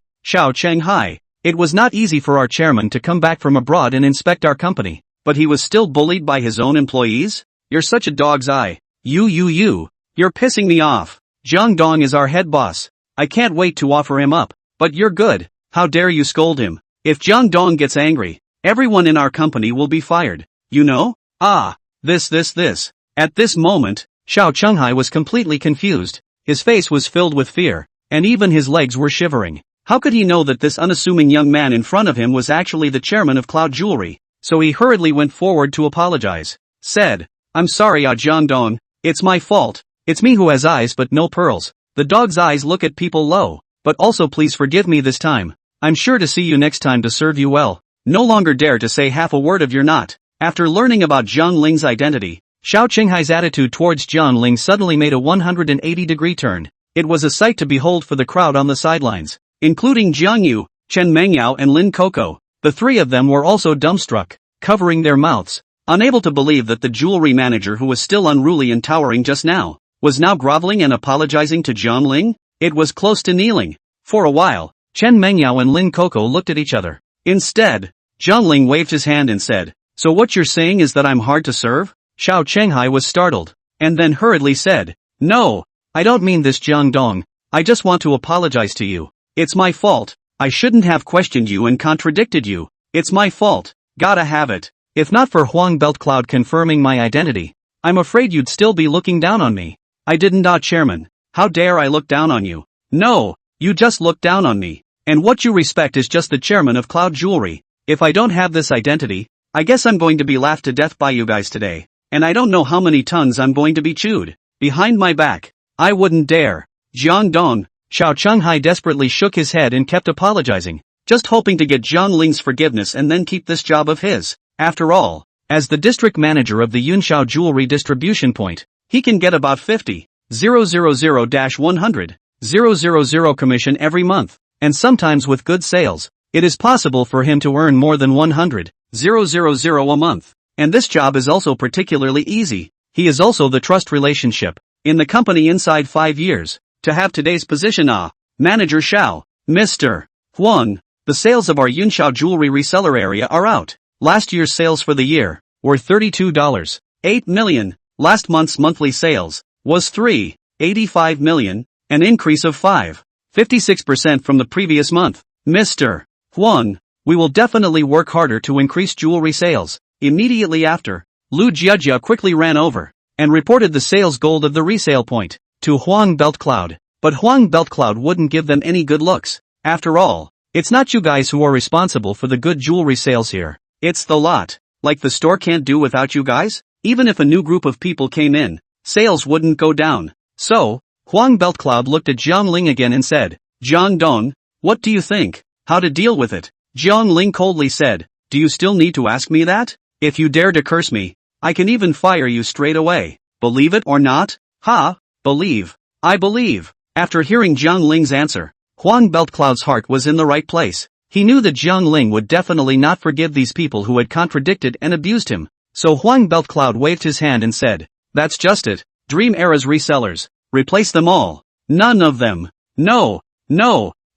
it was not easy for our chairman to come back from abroad and inspect our company, but he was still bullied by his own employees? You're such a dog's eye. You're pissing me off. Jiang Dong is our head boss. I can't wait to offer him up. But you're good. How dare you scold him? If Jiang Dong gets angry, everyone in our company will be fired. You know? Ah, this. At this moment, Xiao Chenghai was completely confused. His face was filled with fear, and even his legs were shivering. How could he know that this unassuming young man in front of him was actually the chairman of Cloud Jewelry? So he hurriedly went forward to apologize. Said, I'm sorry Jiangdong, it's my fault. It's me who has eyes but no pearls. The dog's eyes look at people low. But also please forgive me this time. I'm sure to see you next time to serve you well. No longer dare to say half a word of you're not. After learning about Jiang Ling's identity, Xiao Chenghai's attitude towards Jiang Ling suddenly made a 180-degree turn. It was a sight to behold for the crowd on the sidelines, including Jiang Yu, Chen Mengyao and Lin Coco. The three of them were also dumbstruck, covering their mouths, unable to believe that the jewelry manager who was still unruly and towering just now, was now groveling and apologizing to Jiang Ling? It was close to kneeling. For a while, Chen Mengyao and Lin Coco looked at each other. Instead, Jiang Ling waved his hand and said, So what you're saying is that I'm hard to serve? Xiao Chenghai was startled, and then hurriedly said, No, I don't mean this Jiangdong. I just want to apologize to you. It's my fault. I shouldn't have questioned you and contradicted you. It's my fault. Gotta have it. If not for Huang Beltcloud confirming my identity, I'm afraid you'd still be looking down on me. I didn't, Chairman. How dare I look down on you? No, you just look down on me. And what you respect is just the chairman of Cloud Jewelry. If I don't have this identity, I guess I'm going to be laughed to death by you guys today. And I don't know how many tons I'm going to be chewed. Behind my back. I wouldn't dare. Jiangdong. Xiao Chenghai desperately shook his head and kept apologizing, just hoping to get Jiang Ling's forgiveness and then keep this job of his. After all, as the district manager of the Yunxiao Jewelry distribution point, he can get about 50,000-100,000 commission every month, and sometimes with good sales, it is possible for him to earn more than 100,000 a month. And this job is also particularly easy. He is also the trust relationship in the company inside 5 years. To have today's position, Manager Xiao, Mr. Huang, the sales of our Yunxiao Jewelry reseller area are out. Last year's sales for the year were $32.8 million. Last month's monthly sales was $3.85 million, an increase of 5.56% from the previous month. Mr. Huang, we will definitely work harder to increase jewelry sales. Immediately after, Lu Jiajia quickly ran over and reported the sales goal of the resale point to Huang Beltcloud. But Huang Beltcloud wouldn't give them any good looks. After all, it's not you guys who are responsible for the good jewelry sales here. It's the lot. Like the store can't do without you guys? Even if a new group of people came in, sales wouldn't go down. So, Huang Beltcloud looked at Jiang Ling again and said, Jiangdong, what do you think? How to deal with it? Jiang Ling coldly said, Do you still need to ask me that? If you dare to curse me, I can even fire you straight away. Believe it or not? Ha! Believe. I believe. After hearing Jiang Ling's answer, Huang Beltcloud's heart was in the right place. He knew that Jiang Ling would definitely not forgive these people who had contradicted and abused him. So Huang Beltcloud waved his hand and said, That's just it. Dream Era's resellers. Replace them all. None of them. No,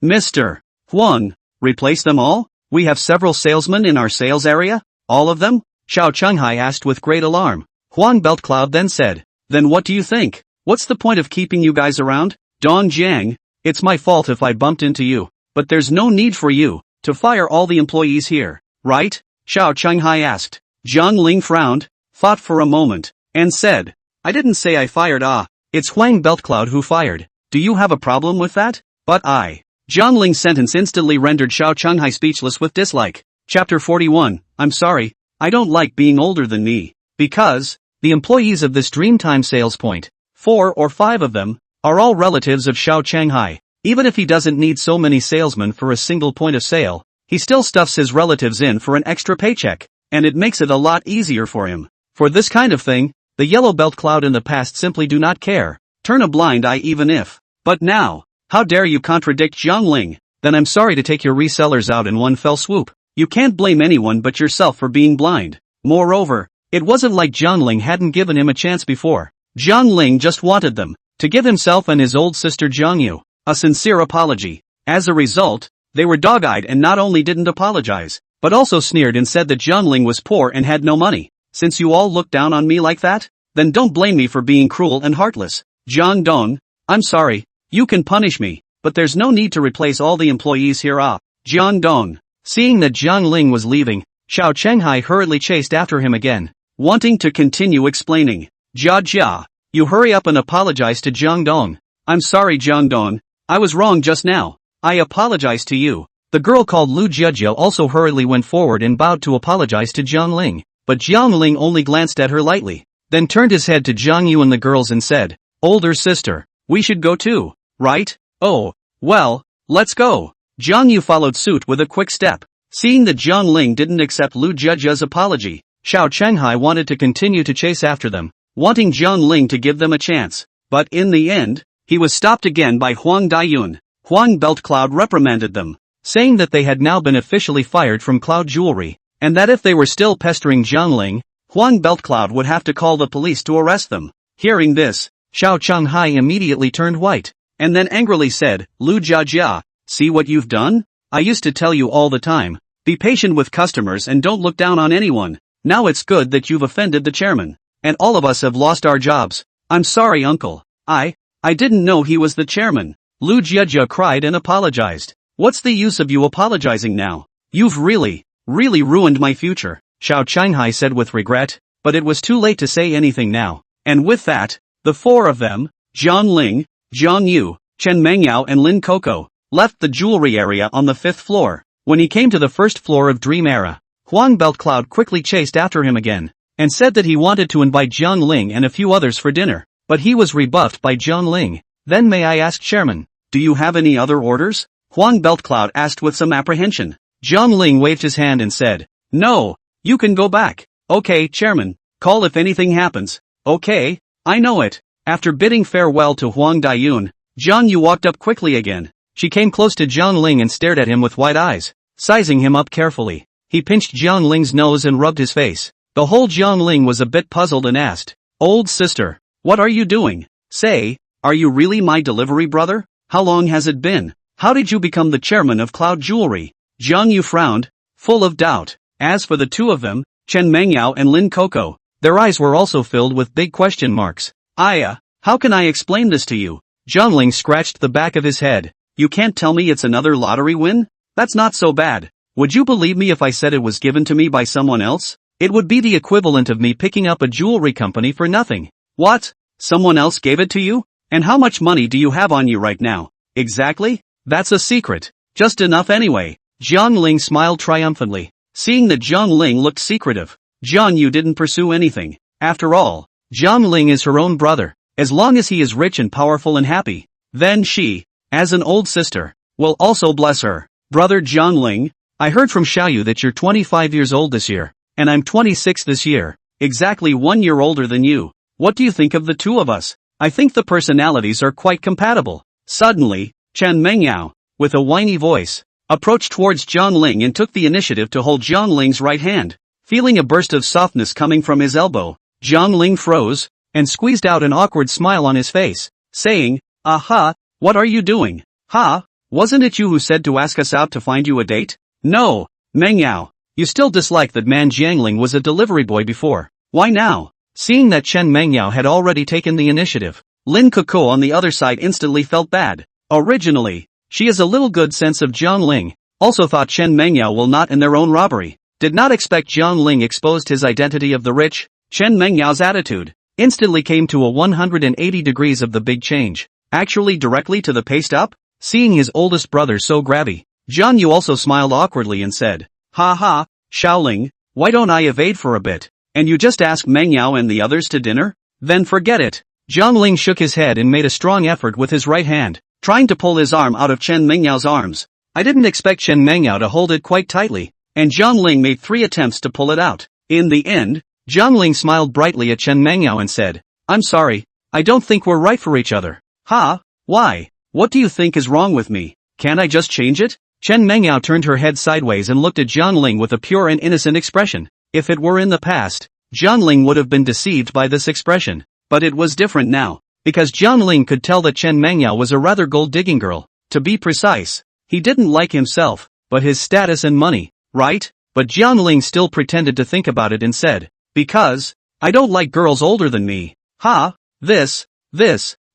Mr. Huang. Replace them all? We have several salesmen in our sales area? All of them? Xiao Chenghai asked with great alarm. Huang Beltcloud then said, Then what do you think? What's the point of keeping you guys around? Dong Jiang, it's my fault if I bumped into you, but there's no need for you to fire all the employees here, right? Xiao Chenghai asked. Jiang Ling frowned, thought for a moment, and said, I didn't say I fired. It's Huang Beltcloud who fired. Do you have a problem with that? But Jiang Ling's sentence instantly rendered Xiao Chenghai speechless with dislike. Chapter 41, I'm sorry, I don't like being older than me. Because, the employees of this Dreamtime sales point, 4 or 5 of them, are all relatives of Xiao Chenghai. Even if he doesn't need so many salesmen for a single point of sale, he still stuffs his relatives in for an extra paycheck, and it makes it a lot easier for him. For this kind of thing, the Yellow Belt Cloud in the past simply do not care, turn a blind eye even if. But now, how dare you contradict Jiang Ling? Then I'm sorry to take your resellers out in one fell swoop. You can't blame anyone but yourself for being blind. Moreover, it wasn't like Jiang Ling hadn't given him a chance before. Jiang Ling just wanted them to give himself and his old sister Jiang Yu a sincere apology. As a result, they were dog-eyed and not only didn't apologize, but also sneered and said that Jiang Ling was poor and had no money. Since you all look down on me like that, then don't blame me for being cruel and heartless. Jiang Dong, I'm sorry, you can punish me, but there's no need to replace all the employees here. Jiang Dong. Seeing that Jiang Ling was leaving, Xiao Chenghai hurriedly chased after him again. wanting to continue explaining. Jia, you hurry up and apologize to Jiang Dong. I'm sorry Jiang Dong, I was wrong just now. I apologize to you. The girl called Lu Jia also hurriedly went forward and bowed to apologize to Jiang Ling, but Jiang Ling only glanced at her lightly, then turned his head to Jiang Yu and the girls and said, older sister, we should go too, right? Oh, well, let's go. Jiang Yu followed suit with a quick step. Seeing that Jiang Ling didn't accept Lu Jia's apology, Xiao Chenghai wanted to continue to chase after them, wanting Jiang Ling to give them a chance, but in the end, he was stopped again by Huang Daiyun. Huang Beltcloud reprimanded them, saying that they had now been officially fired from Cloud Jewelry, and that if they were still pestering Jiang Ling, Huang Beltcloud would have to call the police to arrest them. Hearing this, Xiao Chenghai immediately turned white, and then angrily said, Lu Jia, see what you've done? I used to tell you all the time, be patient with customers and don't look down on anyone. Now it's good that you've offended the chairman, and all of us have lost our jobs. I'm sorry uncle, I didn't know he was the chairman. Lu Jia cried and apologized. What's the use of you apologizing now? You've really ruined my future, Xiao Chenghai said with regret, but it was too late to say anything now. And with that, the four of them, Jiang Ling, Jiang Yu, Chen Mengyao and Lin Coco, left the jewelry area on the 5th floor. When he came to the 1st floor of Dream Era, Huang Beltcloud quickly chased after him again, and said that he wanted to invite Jiang Ling and a few others for dinner, but he was rebuffed by Jiang Ling. Then may I ask Chairman, do you have any other orders? Huang Beltcloud asked with some apprehension. Jiang Ling waved his hand and said, no, you can go back. Okay, Chairman, call if anything happens. Okay, I know it. After bidding farewell to Huang Daiyun, Jiang Yu walked up quickly again. She came close to Jiang Ling and stared at him with wide eyes, sizing him up carefully. He pinched Jiang Ling's nose and rubbed his face. The whole Jiang Ling was a bit puzzled and asked, old sister, what are you doing? Say, are you really my delivery brother? How long has it been? How did you become the chairman of Cloud Jewelry? Jiang Yu frowned, full of doubt. As for the two of them, Chen Mengyao and Lin Coco, their eyes were also filled with big question marks. How can I explain this to you? Jiang Ling scratched the back of his head. You can't tell me it's another lottery win? That's not so bad. Would you believe me if I said it was given to me by someone else? It would be the equivalent of me picking up a jewelry company for nothing. What? Someone else gave it to you? And how much money do you have on you right now? Exactly? That's a secret. Just enough anyway. Jiang Ling smiled triumphantly. Seeing that Jiang Ling looked secretive, Jiang Yu didn't pursue anything. After all, Jiang Ling is her own brother. As long as he is rich and powerful and happy, then she, as an old sister, will also bless her. Brother Jiang Ling, I heard from Xiaoyu that you're 25 years old this year, and I'm 26 this year, exactly 1 year older than you. What do you think of the two of us? I think the personalities are quite compatible. Suddenly, Chen Mengyao, with a whiny voice, approached towards Jiang Ling and took the initiative to hold Jiang Ling's right hand. Feeling a burst of softness coming from his elbow, Jiang Ling froze, and squeezed out an awkward smile on his face, saying, aha, what are you doing? Ha, wasn't it you who said to ask us out to find you a date? No, Mengyao, you still dislike that man Jiangling was a delivery boy before. Why now? Seeing that Chen Mengyao had already taken the initiative, Lin Coco on the other side instantly felt bad. Originally, she has a little good sense of Jiang Ling, also thought Chen Mengyao will not in their own robbery. Did not expect Jiang Ling exposed his identity of the rich. Chen Mengyao's attitude instantly came to a 180 degrees of the big change, actually directly to the paste up. Seeing his oldest brother so grabby, Jiang Yu also smiled awkwardly and said, ha ha, Xiaoling, why don't I evade for a bit, and you just ask Mengyao and the others to dinner? Then forget it. Jiang Ling shook his head and made a strong effort with his right hand, trying to pull his arm out of Chen Mengyao's arms. I didn't expect Chen Mengyao to hold it quite tightly, and Jiang Ling made 3 attempts to pull it out. In the end, Jiang Ling smiled brightly at Chen Mengyao and said, I'm sorry, I don't think we're right for each other. Ha, why? What do you think is wrong with me? Can't I just change it? Chen Mengyao turned her head sideways and looked at Jiang Ling with a pure and innocent expression. If it were in the past, Jiang Ling would have been deceived by this expression. But it was different now, because Jiang Ling could tell that Chen Mengyao was a rather gold-digging girl. To be precise, he didn't like himself, but his status and money, right? But Jiang Ling still pretended to think about it and said, because I don't like girls older than me. Ha, this.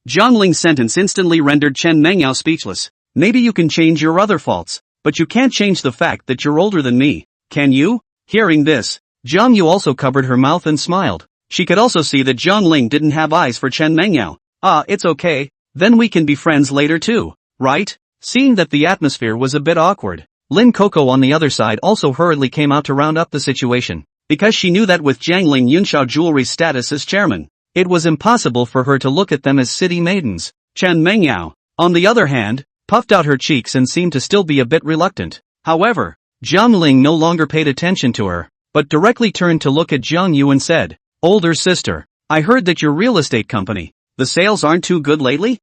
Jiang Ling's sentence instantly rendered Chen Mengyao speechless. Maybe you can change your other faults, but you can't change the fact that you're older than me, can you? Hearing this, Jiang Yu also covered her mouth and smiled. She could also see that Jiang Ling didn't have eyes for Chen Mengyao. Ah, it's okay, then we can be friends later too, right? Seeing that the atmosphere was a bit awkward, Lin Coco on the other side also hurriedly came out to round up the situation, because she knew that with Jiang Ling Yunxiao Jewelry's status as chairman, it was impossible for her to look at them as city maidens. Chen Mengyao, on the other hand, puffed out her cheeks and seemed to still be a bit reluctant. However, Jiang Ling no longer paid attention to her, but directly turned to look at Jiang Yu and said, "Older sister, I heard that your real estate company, the sales aren't too good lately?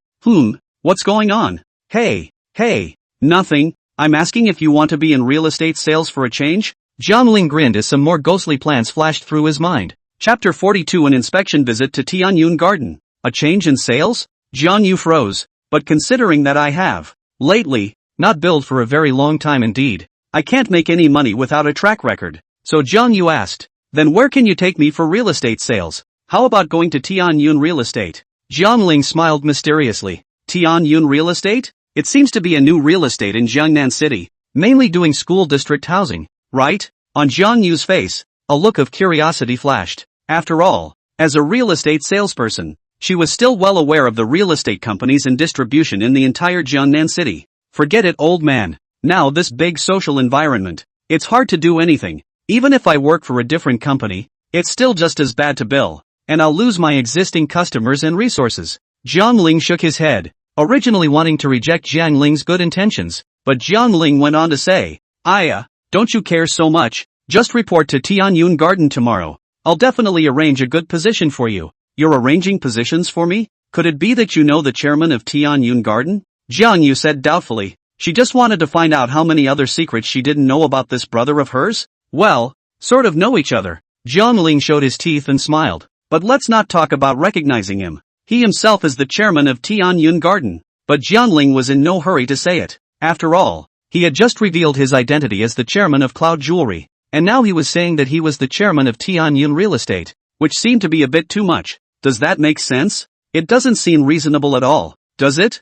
What's going on?" Hey, nothing, I'm asking if you want to be in real estate sales for a change? Jiang Ling grinned as some more ghostly plans flashed through his mind. Chapter 42 An inspection visit to Tianyun Garden. A change in sales? Jiang Yu froze, but considering that I have, lately, not billed for a very long time indeed, I can't make any money without a track record. So Jiang Yu asked, then where can you take me for real estate sales? How about going to Tianyun Real Estate? Jiang Ling smiled mysteriously. Tianyun Real Estate? It seems to be a new real estate in Jiangnan City, mainly doing school district housing, right? On Jiang Yu's face, a look of curiosity flashed. After all, as a real estate salesperson, she was still well aware of the real estate companies and distribution in the entire Jiangnan City. Forget it, old man. Now this big social environment, it's hard to do anything. Even if I work for a different company, it's still just as bad to bill, and I'll lose my existing customers and resources. Jiang Ling shook his head, originally wanting to reject Jiang Ling's good intentions, but Jiang Ling went on to say, don't you care so much, just report to Tianyun Garden tomorrow. I'll definitely arrange a good position for you. You're arranging positions for me? Could it be that you know the chairman of Tianyun Garden? Jiang Yu said doubtfully. She just wanted to find out how many other secrets she didn't know about this brother of hers? Well, sort of know each other. Jiang Ling showed his teeth and smiled. But let's not talk about recognizing him. He himself is the chairman of Tianyun Garden. But Jiang Ling was in no hurry to say it. After all, he had just revealed his identity as the chairman of Cloud Jewelry, and now he was saying that he was the chairman of Tianyun Real Estate, which seemed to be a bit too much. Does that make sense? It doesn't seem reasonable at all, does it?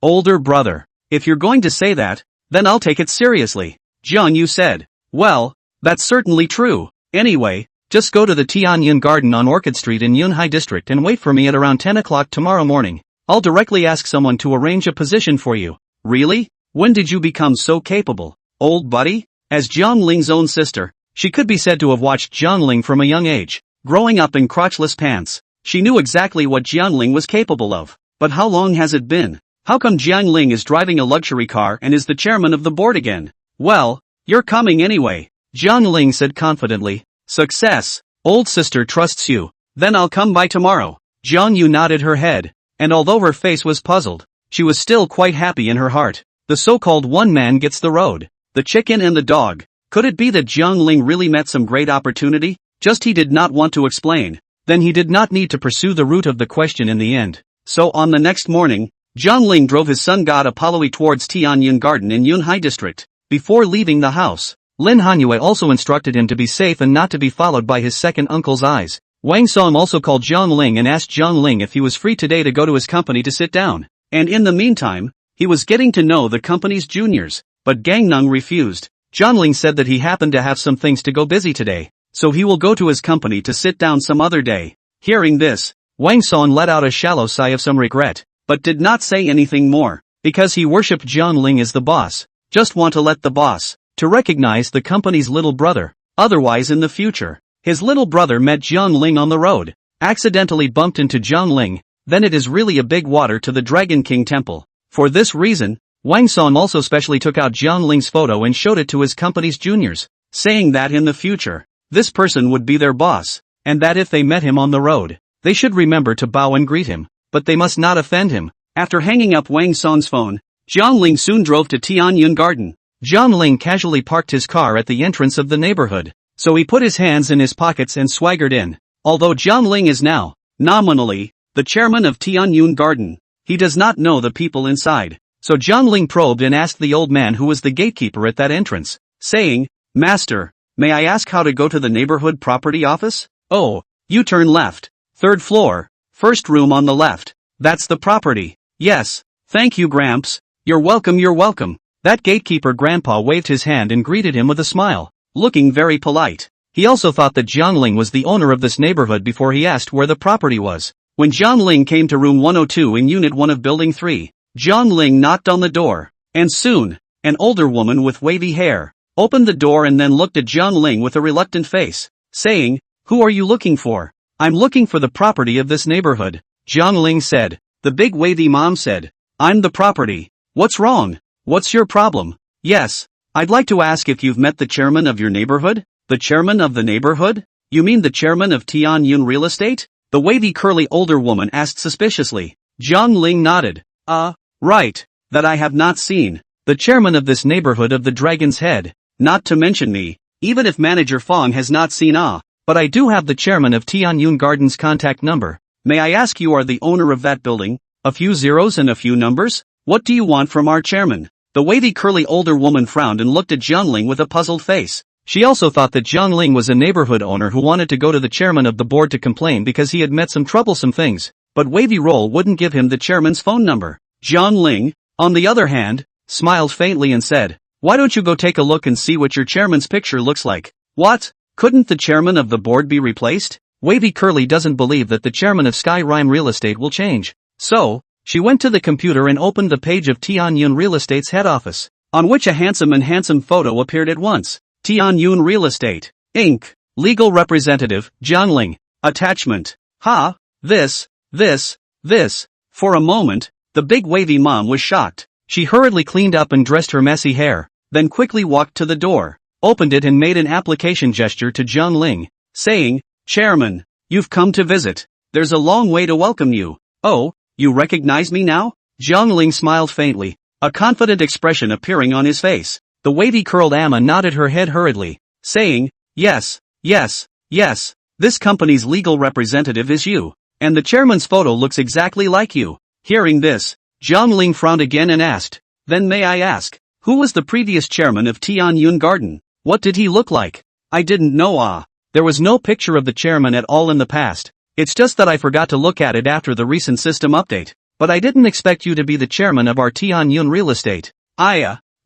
Older brother. If you're going to say that, then I'll take it seriously. Jiang Yu said. Well, that's certainly true. Anyway, just go to the Tianyun Garden on Orchid Street in Yunhai District and wait for me at around 10 o'clock tomorrow morning. I'll directly ask someone to arrange a position for you. Really? When did you become so capable, old buddy? As Jiang Ling's own sister, she could be said to have watched Jiang Ling from a young age. Growing up in crotchless pants, she knew exactly what Jiang Ling was capable of. But how long has it been? How come Jiang Ling is driving a luxury car and is the chairman of the board again? Well, you're coming anyway, Jiang Ling said confidently. Success. Old sister trusts you. Then I'll come by tomorrow. Jiang Yu nodded her head, and although her face was puzzled, she was still quite happy in her heart. The so-called one man gets the road. The chicken and the dog. Could it be that Jiang Ling really met some great opportunity? Just he did not want to explain. Then he did not need to pursue the root of the question in the end. So on the next morning, Jiang Ling drove his sun god Apollo towards Tianyun Garden in Yunhai District. Before leaving the house, Lin Hanyue also instructed him to be safe and not to be followed by his second uncle's eyes. Wang Song also called Jiang Ling and asked Jiang Ling if he was free today to go to his company to sit down. And in the meantime, he was getting to know the company's juniors, but Gang Nung refused. Jiang Ling said that he happened to have some things to go busy today, so he will go to his company to sit down some other day. Hearing this, Wang Song let out a shallow sigh of some regret, but did not say anything more, because he worshipped Jiang Ling as the boss. Just want to let the boss to recognize the company's little brother. Otherwise in the future, his little brother met Jiang Ling on the road, accidentally bumped into Jiang Ling, then it is really a big water to the Dragon King Temple. For this reason, Wang Song also specially took out Jiang Ling's photo and showed it to his company's juniors, saying that in the future, this person would be their boss, and that if they met him on the road, they should remember to bow and greet him, but they must not offend him. After hanging up Wang Song's phone, Jiang Ling soon drove to Tianyun Garden. Jiang Ling casually parked his car at the entrance of the neighborhood, so he put his hands in his pockets and swaggered in. Although Jiang Ling is now, nominally, the chairman of Tianyun Garden, he does not know the people inside. So Jiang Ling probed and asked the old man who was the gatekeeper at that entrance, saying, Master, may I ask how to go to the neighborhood property office? Oh, you turn left. 3rd floor, 1st room on the left. That's the property. Yes, thank you Gramps. You're welcome, you're welcome. That gatekeeper grandpa waved his hand and greeted him with a smile, looking very polite. He also thought that Jiang Ling was the owner of this neighborhood before he asked where the property was. When Jiang Ling came to room 102 in Unit 1 of Building 3, Jiang Ling knocked on the door. And soon, an older woman with wavy hair opened the door and then looked at Jiang Ling with a reluctant face, saying, "Who are you looking for?" "I'm looking for the property of this neighborhood," Jiang Ling said. The big wavy mom said, "I'm the property. What's wrong? What's your problem?" "Yes, I'd like to ask if you've met the chairman of your neighborhood." "The chairman of the neighborhood? You mean the chairman of Tianyun Real Estate?" the wavy curly older woman asked suspiciously. Jiang Ling nodded. Right. That I have not seen. The chairman of this neighborhood of the Dragon's Head. Not to mention me. Even if Manager Fong has not seen but I do have the chairman of Tianyun Gardens contact number. May I ask, you are the owner of that building? A few zeros and a few numbers? What do you want from our chairman? The wavy curly older woman frowned and looked at Jiang Ling with a puzzled face. She also thought that Jiang Ling was a neighborhood owner who wanted to go to the chairman of the board to complain because he had met some troublesome things, but Wavy Roll wouldn't give him the chairman's phone number. Jiang Ling, on the other hand, smiled faintly and said, "Why don't you go take a look and see what your chairman's picture looks like?" "What? Couldn't the chairman of the board be replaced?" Wavy Curly doesn't believe that the chairman of Sky Rhyme Real Estate will change. So, she went to the computer and opened the page of Tianyun Real Estate's head office, on which a handsome photo appeared at once. Tianyun Real Estate, Inc. Legal Representative, Jiang Ling. Attachment. This. For a moment, the big wavy mom was shocked. She hurriedly cleaned up and dressed her messy hair, then quickly walked to the door, opened it and made an application gesture to Jiang Ling, saying, "Chairman, you've come to visit. There's a long way to welcome you." "Oh, you recognize me now?" Jiang Ling smiled faintly, a confident expression appearing on his face. The wavy curled Amma nodded her head hurriedly, saying, Yes, this company's legal representative is you, and the chairman's photo looks exactly like you." Hearing this, Jiang Ling frowned again and asked, "Then may I ask, who was the previous chairman of Tianyun Garden? What did he look like?" "I didn't know. There was no picture of the chairman at all in the past. It's just that I forgot to look at it after the recent system update. But I didn't expect you to be the chairman of our Tianyun Real Estate."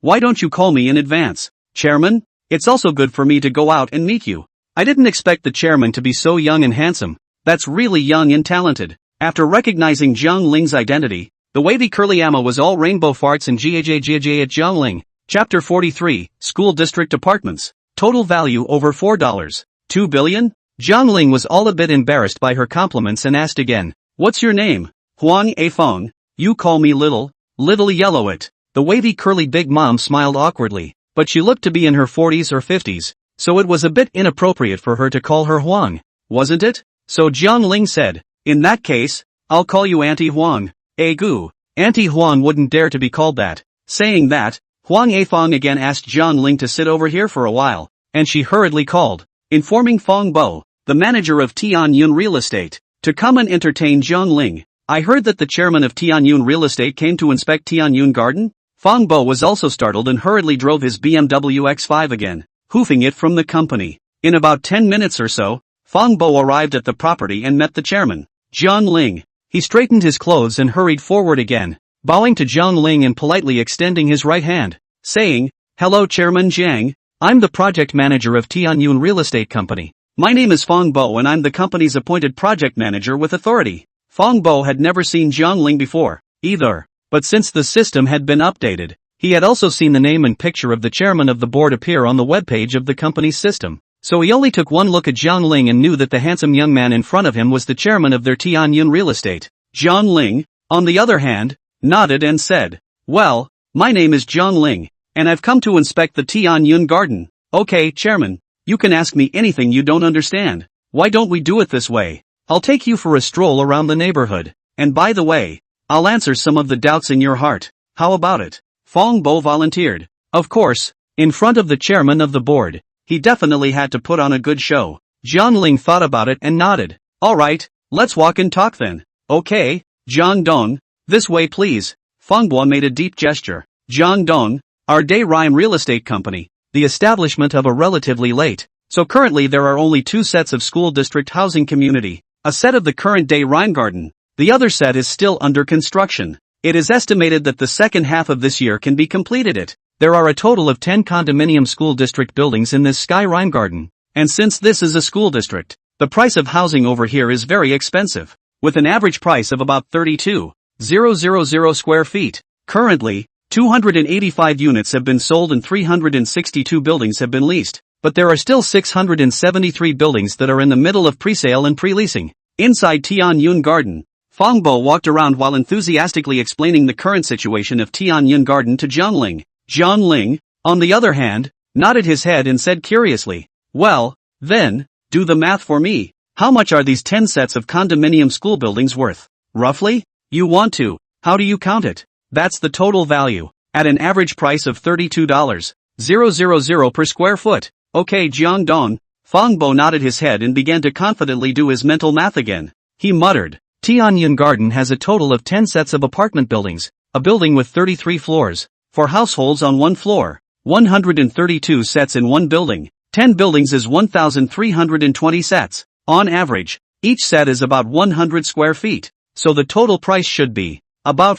Why don't you call me in advance, Chairman? It's also good for me to go out and meet you. I didn't expect the chairman to be so young and handsome. That's really young and talented." After recognizing Jiang Ling's identity, the wavy curly Amma was all rainbow farts and GAJ at Jiang Ling. Chapter 43, School District Apartments. Total value over $4. 2 billion? Jiang Ling was all a bit embarrassed by her compliments and asked again, "What's your name?" "Huang A Feng. You call me Little Yellowit." The wavy curly big mom smiled awkwardly, but she looked to be in her 40s or 50s, so it was a bit inappropriate for her to call her Huang, wasn't it? So Jiang Ling said, "In that case, I'll call you Auntie Huang." "Goo." Auntie Huang wouldn't dare to be called that. Saying that, Huang Afong again asked Jiang Ling to sit over here for a while, and she hurriedly called, informing Fong Bo, the manager of Tianyun Real Estate, to come and entertain Jiang Ling. "I heard that the chairman of Tianyun Real Estate came to inspect Tianyun Garden?" Fong Bo was also startled and hurriedly drove his BMW X5 again, hoofing it from the company. In about 10 minutes or so, Fong Bo arrived at the property and met the chairman, Jiang Ling. He straightened his clothes and hurried forward again, bowing to Jiang Ling and politely extending his right hand, saying, "Hello Chairman Jiang, I'm the project manager of Tianyun Real Estate Company. My name is Fong Bo and I'm the company's appointed project manager with authority." Fong Bo had never seen Jiang Ling before, either. But since the system had been updated, he had also seen the name and picture of the chairman of the board appear on the webpage of the company's system. So he only took one look at Jiang Ling and knew that the handsome young man in front of him was the chairman of their Tianyun Real Estate. Jiang Ling, on the other hand, nodded and said, "Well, my name is Jiang Ling, and I've come to inspect the Tianyun Garden." "Okay, Chairman, you can ask me anything you don't understand. Why don't we do it this way? I'll take you for a stroll around the neighborhood, and by the way, I'll answer some of the doubts in your heart. How about it?" Fong Bo volunteered. Of course, in front of the chairman of the board, he definitely had to put on a good show. Jiang Ling thought about it and nodded. "Alright, let's walk and talk then." "Okay, Jiang Dong, this way please." Fong Bo made a deep gesture. "Jiang Dong, our Day Rhyme Real Estate Company, the establishment of a relatively late. So currently there are only 2 sets of school district housing community, a set of the current Day Rhyme Garden. The other set is still under construction. It is estimated that the second half of this year can be completed. There are a total of 10 condominium school district buildings in this Sky Rhyme Garden. And since this is a school district, the price of housing over here is very expensive, with an average price of about 32,000 square feet. Currently, 285 units have been sold and 362 buildings have been leased, but there are still 673 buildings that are in the middle of pre-sale and pre-leasing. Inside Tianyun Garden, Fangbo walked around while enthusiastically explaining the current situation of Tianyun Garden to Zhongling. Zhongling, on the other hand, nodded his head and said curiously, "Well, then, do the math for me. How much are these 10 sets of condominium school buildings worth? Roughly? You want to? How do you count it? That's the total value, at an average price of $32,000 per square foot. Okay, Jiangdong." Fangbo nodded his head and began to confidently do his mental math again. He muttered, "Tianyun Garden has a total of 10 sets of apartment buildings, a building with 33 floors, 4 households on 1 floor, 132 sets in 1 building, 10 buildings is 1,320 sets. On average, each set is about 100 square feet, so the total price should be about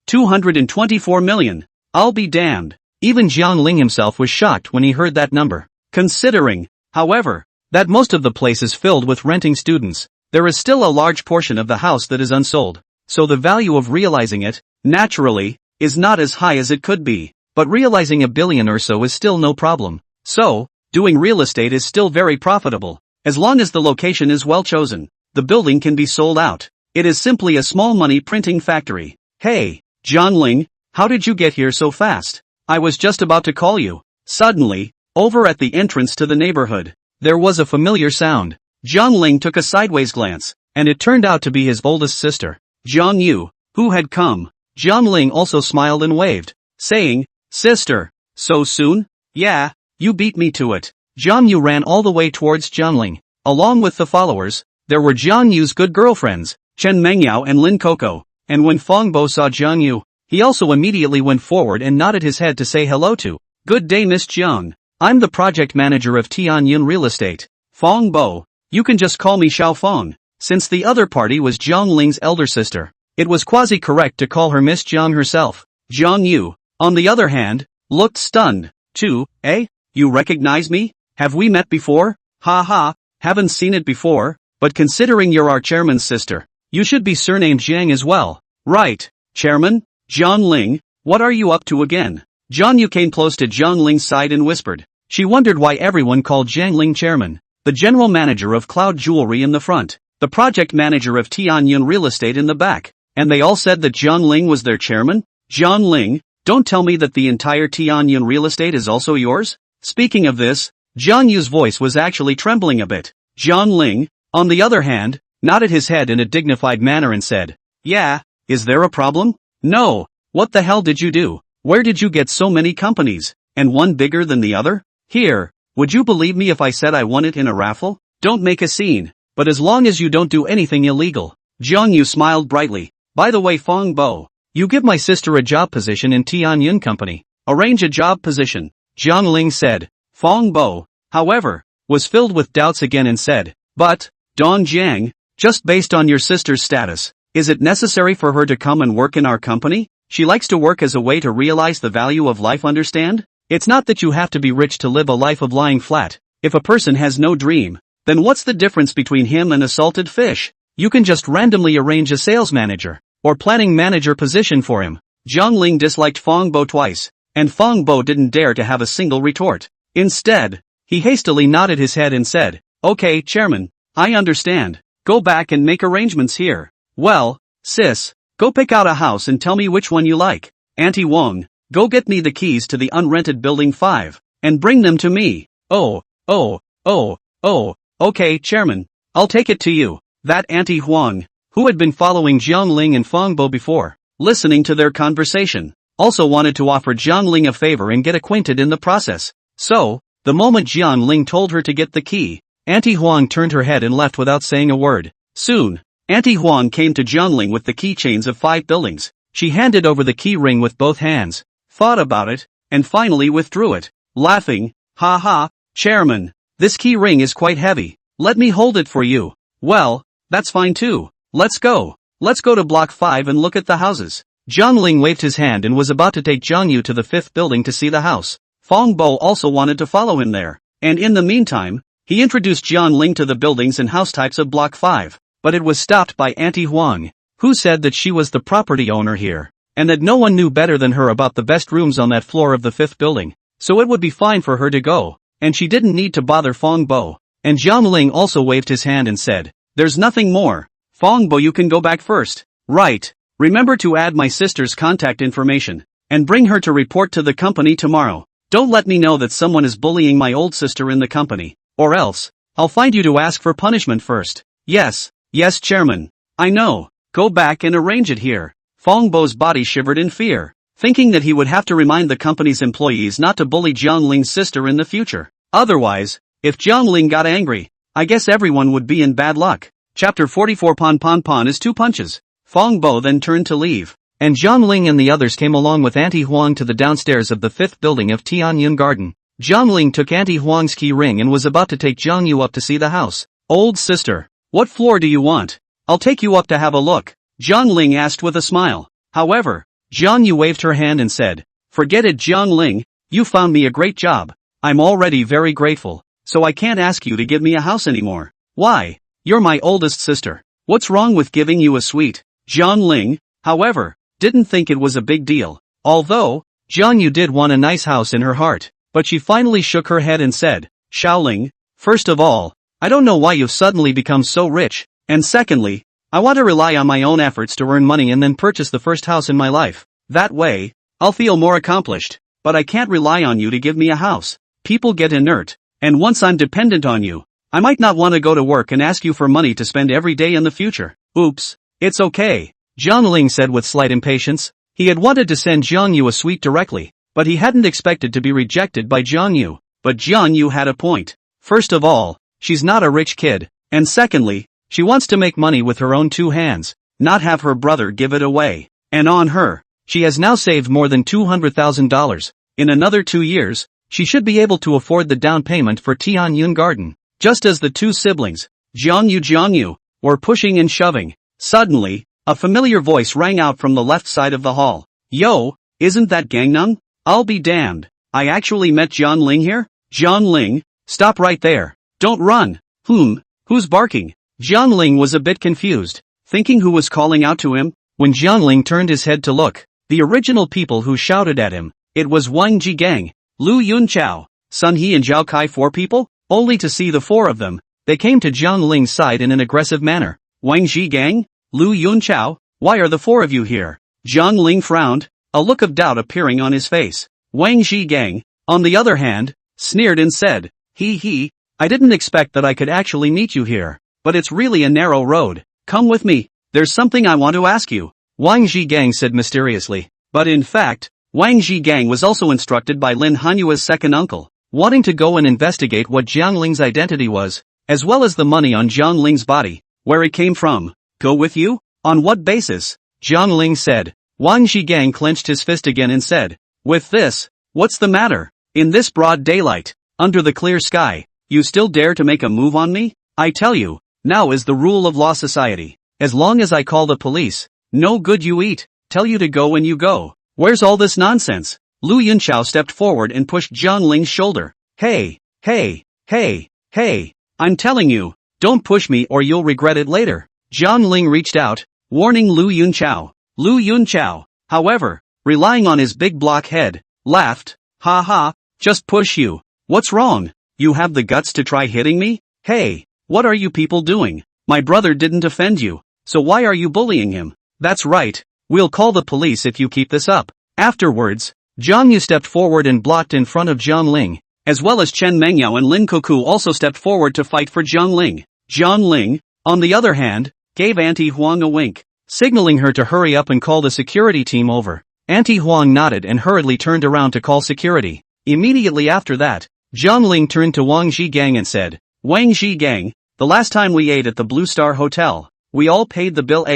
224 million. I'll be damned." Even Jiangling himself was shocked when he heard that number. Considering, however, that most of the place is filled with renting students, there is still a large portion of the house that is unsold, so the value of realizing it, naturally, is not as high as it could be, but realizing $1 billion or so is still no problem. So, doing real estate is still very profitable. As long as the location is well chosen, the building can be sold out. It is simply a small money printing factory. "Hey, Zhongling, how did you get here so fast? I was just about to call you." Suddenly, over at the entrance to the neighborhood, there was a familiar sound. Zhongling took a sideways glance, and it turned out to be his oldest sister, Zhang Yu, who had come. Zhongling also smiled and waved, saying, "Sister, so soon? Yeah, you beat me to it." Zhang Yu ran all the way towards Zhongling. Along with the followers, there were Zhang Yu's good girlfriends, Chen Mengyao and Lin Coco, and when Fangbo saw Zhang Yu, he also immediately went forward and nodded his head to say hello to. "Good day, Miss Jiang. I'm the project manager of Tianyun Real Estate. Fangbo, you can just call me Xiaofeng." Since the other party was Zhongling's elder sister, it was quasi-correct to call her Miss Jiang herself. Zhang Yu, on the other hand, looked stunned. "Too, eh? You recognize me? Have we met before?" "Ha ha, haven't seen it before, but considering you're our chairman's sister, you should be surnamed Jiang as well." "Right, chairman? Zhongling, what are you up to again?" Zhang Yu came close to Zhongling's side and whispered. She wondered why everyone called Zhongling chairman. The general manager of Cloud Jewelry in the front, the project manager of Tianyun Real Estate in the back, and they all said that Zhongling was their chairman? "Zhongling, don't tell me that the entire Tianyun Real Estate is also yours?" Speaking of this, Zhang Yu's voice was actually trembling a bit. Zhongling, on the other hand, nodded his head in a dignified manner and said, "Yeah, is there a problem?" "No, what the hell did you do? Where did you get so many companies, and one bigger than the other? Here, would you believe me if I said I won it in a raffle? Don't make a scene, but as long as you don't do anything illegal." Zhang Yu smiled brightly. "By the way, Fangbo, you give my sister a job position in Tianyun Company. Arrange a job position," Zhongling said. Fangbo, however, was filled with doubts again and said, "But, Dong Jiang, just based on your sister's status, is it necessary for her to come and work in our company? She likes to work as a way to realize the value of life, understand? It's not that you have to be rich to live a life of lying flat. If a person has no dream, then what's the difference between him and a salted fish? You can just randomly arrange a sales manager, or planning manager position for him." Zhongling disliked Fangbo twice, and Fangbo didn't dare to have a single retort. Instead, he hastily nodded his head and said, "Okay, chairman, I understand. Go back and make arrangements here. Well, sis, go pick out a house and tell me which one you like. Auntie Wong, go get me the keys to the unrented building 5, and bring them to me." Oh, okay, chairman, I'll take it to you." That Auntie Huang, who had been following Zhongling and Fangbo before, listening to their conversation, also wanted to offer Zhongling a favor and get acquainted in the process. So, the moment Zhongling told her to get the key, Auntie Huang turned her head and left without saying a word. Soon, Auntie Huang came to Zhongling with the keychains of 5 buildings. She handed over the key ring with both hands, thought about it, and finally withdrew it, laughing, "Ha ha, chairman, this key ring is quite heavy. Let me hold it for you." "Well, that's fine too. Let's go. Let's go to block 5 and look at the houses." Zhongling waved his hand and was about to take Zhang Yu to the 5th building to see the house. Fangbo also wanted to follow him there, and in the meantime, He introduced Jiang Ling to the buildings and house types of Block 5, but it was stopped by Auntie Huang, who said that she was the property owner here, and that no one knew better than her about the best rooms on that floor of the 5th building, so it would be fine for her to go, and she didn't need to bother Fong Bo. And Jiang Ling also waved his hand and said, "There's nothing more. Fong Bo, you can go back first." "Right. Remember to add my sister's contact information, and bring her to report to the company tomorrow. Don't let me know that someone is bullying my old sister in the company, or else, I'll find you to ask for punishment first." "Yes, Chairman. I know. Go back and arrange it here." Fong Bo's body shivered in fear, thinking that he would have to remind the company's employees not to bully Jiang Ling's sister in the future. Otherwise, if Jiang Ling got angry, I guess everyone would be in bad luck. Chapter 44. Pon is 2 punches. Fong Bo then turned to leave, and Jiang Ling and the others came along with Auntie Huang to the downstairs of the 5th building of Tianyun Garden. Jiang Ling took Auntie Huang's key ring and was about to take Jiang Yu up to see the house. "Old sister, what floor do you want? I'll take you up to have a look," Jiang Ling asked with a smile. However, Jiang Yu waved her hand and said, "Forget it, Jiang Ling, you found me a great job. I'm already very grateful, so I can't ask you to give me a house anymore." "Why? You're my oldest sister. What's wrong with giving you a suite?" Jiang Ling, however, didn't think it was a big deal. Although, Jiang Yu did want a nice house in her heart, but she finally shook her head and said, "Xiaoling, first of all, I don't know why you've suddenly become so rich, and secondly, I want to rely on my own efforts to earn money and then purchase the first house in my life. That way, I'll feel more accomplished, but I can't rely on you to give me a house. People get inert, and once I'm dependent on you, I might not want to go to work and ask you for money to spend every day in the future." "Oops, it's okay," Jiang Ling said with slight impatience. He had wanted to send Jiang Yu a suite directly, but he hadn't expected to be rejected by Jiang Yu. But Jiang Yu had a point. First of all, she's not a rich kid, and secondly, she wants to make money with her own 2 hands, not have her brother give it away. And on her, she has now saved more than $200,000. In another 2 years, she should be able to afford the down payment for Tianyun Garden. Just as the 2 siblings, Jiang Yu, were pushing and shoving, suddenly, a familiar voice rang out from the left side of the hall. "Yo, isn't that Gangnam? I'll be damned. I actually met Jiang Ling here?" "Jiang Ling, stop right there. Don't run." Who's barking?" Jiang Ling was a bit confused, thinking who was calling out to him. When Jiang Ling turned his head to look, the original people who shouted at him, it was Wang Jigang, Lu Yunchao, Sun He and Zhao Kai. 4 people? Only to see the 4 of them, they came to Jiang Ling's side in an aggressive manner. "Wang Jigang? Lu Yunchao? Why are the 4 of you here?" Jiang Ling frowned, a look of doubt appearing on his face. Wang Jigang, on the other hand, sneered and said, I didn't expect that I could actually meet you here, but it's really a narrow road. Come with me, there's something I want to ask you," Wang Jigang said mysteriously. But in fact, Wang Jigang was also instructed by Lin Hanyua's second uncle, wanting to go and investigate what Jiang Ling's identity was, as well as the money on Jiang Ling's body, where it came from. "Go with you? On what basis?" Jiang Ling said. Wang Jigang clenched his fist again and said, "With this, what's the matter? In this broad daylight, under the clear sky, you still dare to make a move on me? I tell you, now is the rule of law society. As long as I call the police, no good you eat, tell you to go and you go. Where's all this nonsense?" Lu Yunchao stepped forward and pushed Jiang Ling's shoulder. Hey, I'm telling you, don't push me or you'll regret it later." Jiang Ling reached out, warning Lu Yunchao. Lu Yunchao, however, relying on his big block head, laughed. "Ha, just push you. What's wrong? You have the guts to try hitting me? Hey, what are you people doing? My brother didn't offend you, so why are you bullying him?" "That's right, we'll call the police if you keep this up." Afterwards, Jiang Yu stepped forward and blocked in front of Jiang Ling, as well as Chen Mengyao and Lin Kuku also stepped forward to fight for Jiang Ling. Jiang Ling, on the other hand, gave Auntie Huang a wink, signaling her to hurry up and call the security team over. Auntie Huang nodded and hurriedly turned around to call security. Immediately after that, Jiang Ling turned to Wang Jigang and said, "Wang Jigang, the last time we ate at the Blue Star Hotel, we all paid the bill.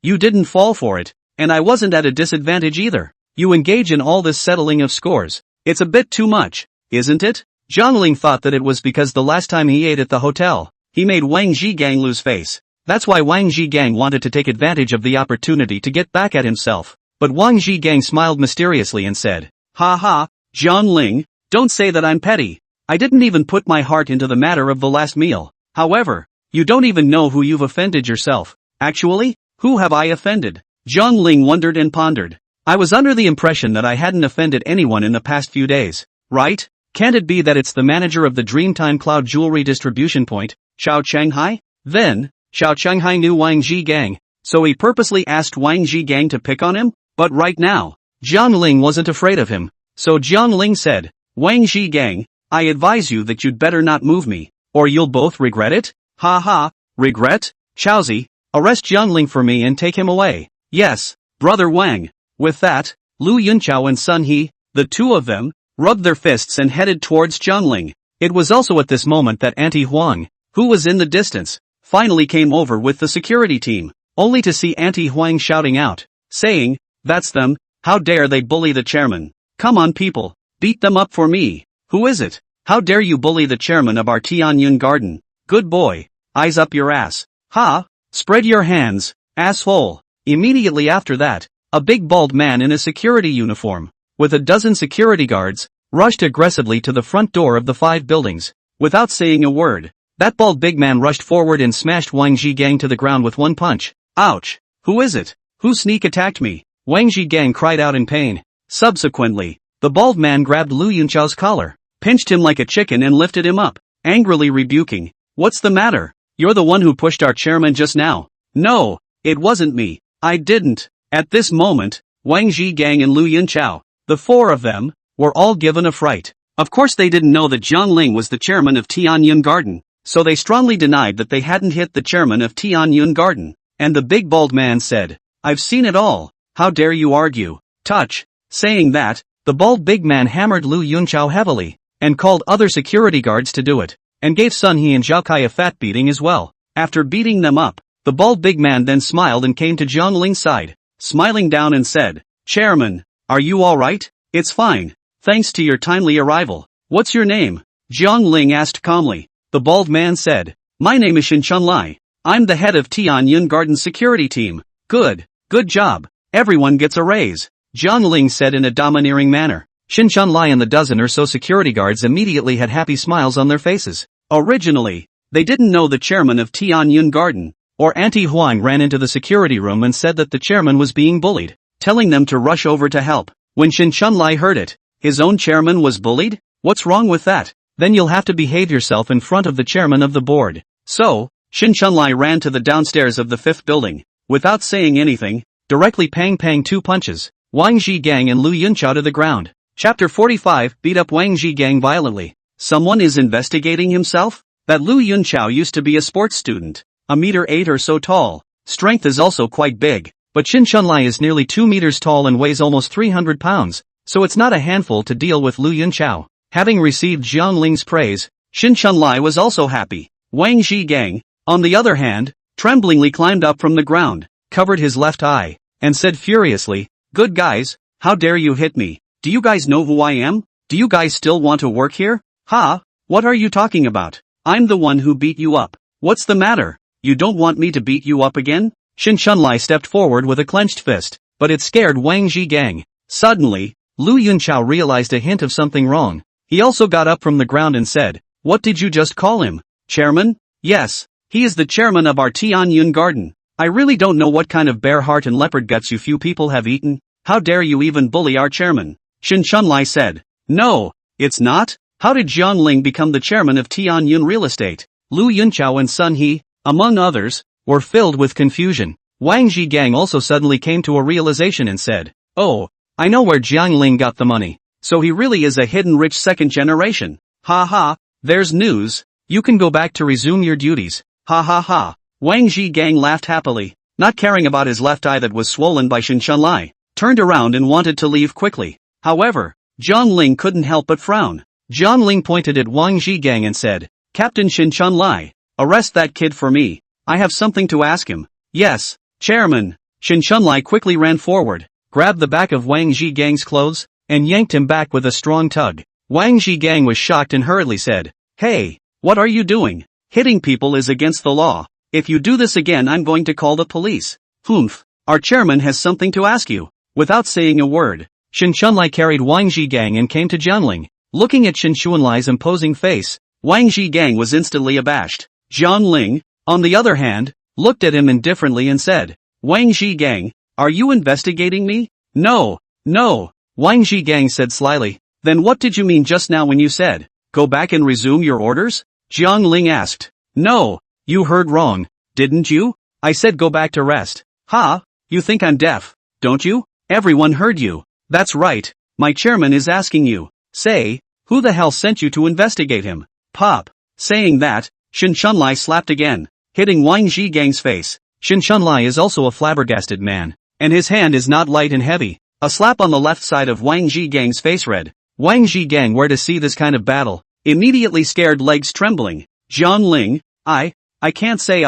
You didn't fall for it, and I wasn't at a disadvantage either. You engage in all this settling of scores. It's a bit too much, isn't it?" Jiang Ling thought that it was because the last time he ate at the hotel, he made Wang Jigang lose face. That's why Wang Jigang wanted to take advantage of the opportunity to get back at himself. But Wang Jigang smiled mysteriously and said, "Ha, Jiang Ling, don't say that I'm petty. I didn't even put my heart into the matter of the last meal. However, you don't even know who you've offended yourself. Actually, who have I offended? Jiang Ling wondered and pondered. I was under the impression that I hadn't offended anyone in the past few days, right? Can't it be that it's the manager of the Dreamtime Cloud Jewelry Distribution Point, Xiao Changhai? Then, Xiao Changhai knew Wang Zhigang, so he purposely asked Wang Zhigang to pick on him? But right now, Jiang Ling wasn't afraid of him, so Jiang Ling said, Wang Zhigang, I advise you that you'd better not move me, or you'll both regret it? Ha ha, regret? Xiaozi, arrest Jiang Ling for me and take him away. Yes, brother Wang. With that, Lu Yunqiao and Sun He, the two of them, rubbed their fists and headed towards Jiang Ling. It was also at this moment that Auntie Huang, who was in the distance, finally came over with the security team, only to see Auntie Huang shouting out, saying, that's them, how dare they bully the chairman? Come on people, beat them up for me. Who is it? How dare you bully the chairman of our Tianyun garden? Good boy, eyes up your ass. Ha, spread your hands, asshole. Immediately after that, a big bald man in a security uniform, with a dozen security guards, rushed aggressively to the front door of the 5 buildings. Without saying a word, that bald big man rushed forward and smashed Wang Zhigang to the ground with one punch. Ouch! Who is it? Who sneak attacked me? Wang Zhigang cried out in pain. Subsequently, the bald man grabbed Lu Yunqiao's collar, pinched him like a chicken and lifted him up, angrily rebuking. What's the matter? You're the one who pushed our chairman just now. No, it wasn't me. I didn't. At this moment, Wang Zhigang and Lu Yunqiao, the 4 of them, were all given a fright. Of course they didn't know that Jiang Ling was the chairman of Tianyun Garden, so they strongly denied that they hadn't hit the chairman of Tianyun Garden. And the big bald man said, I've seen it all. How dare you argue? Touch. Saying that, the bald big man hammered Lu Yunqiao heavily, and called other security guards to do it, and gave Sun He and Zhao Kai a fat beating as well. After beating them up, the bald big man then smiled and came to Jiang Ling's side, smiling down and said, Chairman, are you alright? It's fine. Thanks to your timely arrival. What's your name? Jiang Ling asked calmly. The bald man said, my name is Xinchun Lai. I'm the head of Tianyun Garden security team. Good job. Everyone gets a raise. Jiang Ling said in a domineering manner. Xinchun Lai and the dozen or so security guards immediately had happy smiles on their faces. Originally, they didn't know the chairman of Tianyun Garden, or Auntie Huang ran into the security room and said that the chairman was being bullied, telling them to rush over to help. When Xinchun Lai heard it, his own chairman was bullied? What's wrong with that? Then you'll have to behave yourself in front of the chairman of the board. So, Xinchun Lai ran to the downstairs of the 5th building, without saying anything, directly pang 2 punches, Wang Zhigang and Lu Yunqiao to the ground. Chapter 45 beat up Wang Zhigang violently. Someone is investigating himself? That Lu Yunqiao used to be a sports student, 1.8 or so tall. Strength is also quite big, but Xinchun Lai is nearly 2 meters tall and weighs almost 300 pounds, so it's not a handful to deal with Lu Yunqiao. Having received Jiang Ling's praise, Xinchun Lai was also happy. Wang Zhigang, on the other hand, tremblingly climbed up from the ground, covered his left eye, and said furiously, Good guys, how dare you hit me? Do you guys know who I am? Do you guys still want to work here? Ha, what are you talking about? I'm the one who beat you up. What's the matter? You don't want me to beat you up again? Xinchun Lai stepped forward with a clenched fist, but it scared Wang Zhigang. Suddenly, Lu Yunqiao realized a hint of something wrong. He also got up from the ground and said, What did you just call him? Chairman? Yes, he is the chairman of our Tianyun Garden. I really don't know what kind of bear heart and leopard guts you few people have eaten. How dare you even bully our chairman? Xinchun Lai said. No, it's not. How did Jiang Ling become the chairman of Tianyun Real Estate? Lu Yunqiao and Sun He, among others, were filled with confusion. Wang Zhigang also suddenly came to a realization and said, Oh, I know where Jiang Ling got the money. So he really is a hidden rich second generation. Ha ha, there's news. You can go back to resume your duties. Ha ha ha. Wang Zhigang laughed happily, not caring about his left eye that was swollen by Xinchun Lai, turned around and wanted to leave quickly. However, Jiang Ling couldn't help but frown. Jiang Ling pointed at Wang Zhigang and said, Captain Xinchun Lai, arrest that kid for me. I have something to ask him. Yes, Chairman. Xinchun Lai quickly ran forward, grabbed the back of Wang Zhigang's clothes, and yanked him back with a strong tug. Wang Zhigang was shocked and hurriedly said, Hey, what are you doing? Hitting people is against the law. If you do this again I'm going to call the police. Humph, our chairman has something to ask you. Without saying a word, Xinchun Lai carried Wang Zhigang and came to Jiang Ling. Looking at Shen Xuanlai's imposing face, Wang Zhigang was instantly abashed. Jiang Ling, on the other hand, looked at him indifferently and said, Wang Zhigang, are you investigating me? No, no, Wang Zhigang said slyly. Then what did you mean just now when you said, go back and resume your orders? Jiang Ling asked. No, you heard wrong, didn't you? I said go back to rest. Ha, you think I'm deaf, don't you? Everyone heard you. That's right, my chairman is asking you. Say, who the hell sent you to investigate him? Pop. Saying that, Shen Xuanlai slapped again, hitting Wang Zhigang's face. Shen Xuanlai is also a flabbergasted man, and his hand is not light and heavy. A slap on the left side of Wang Zhigang's face read. Wang Zhigang, where to see this kind of battle? Immediately scared, legs trembling. Jiang Ling, I can't say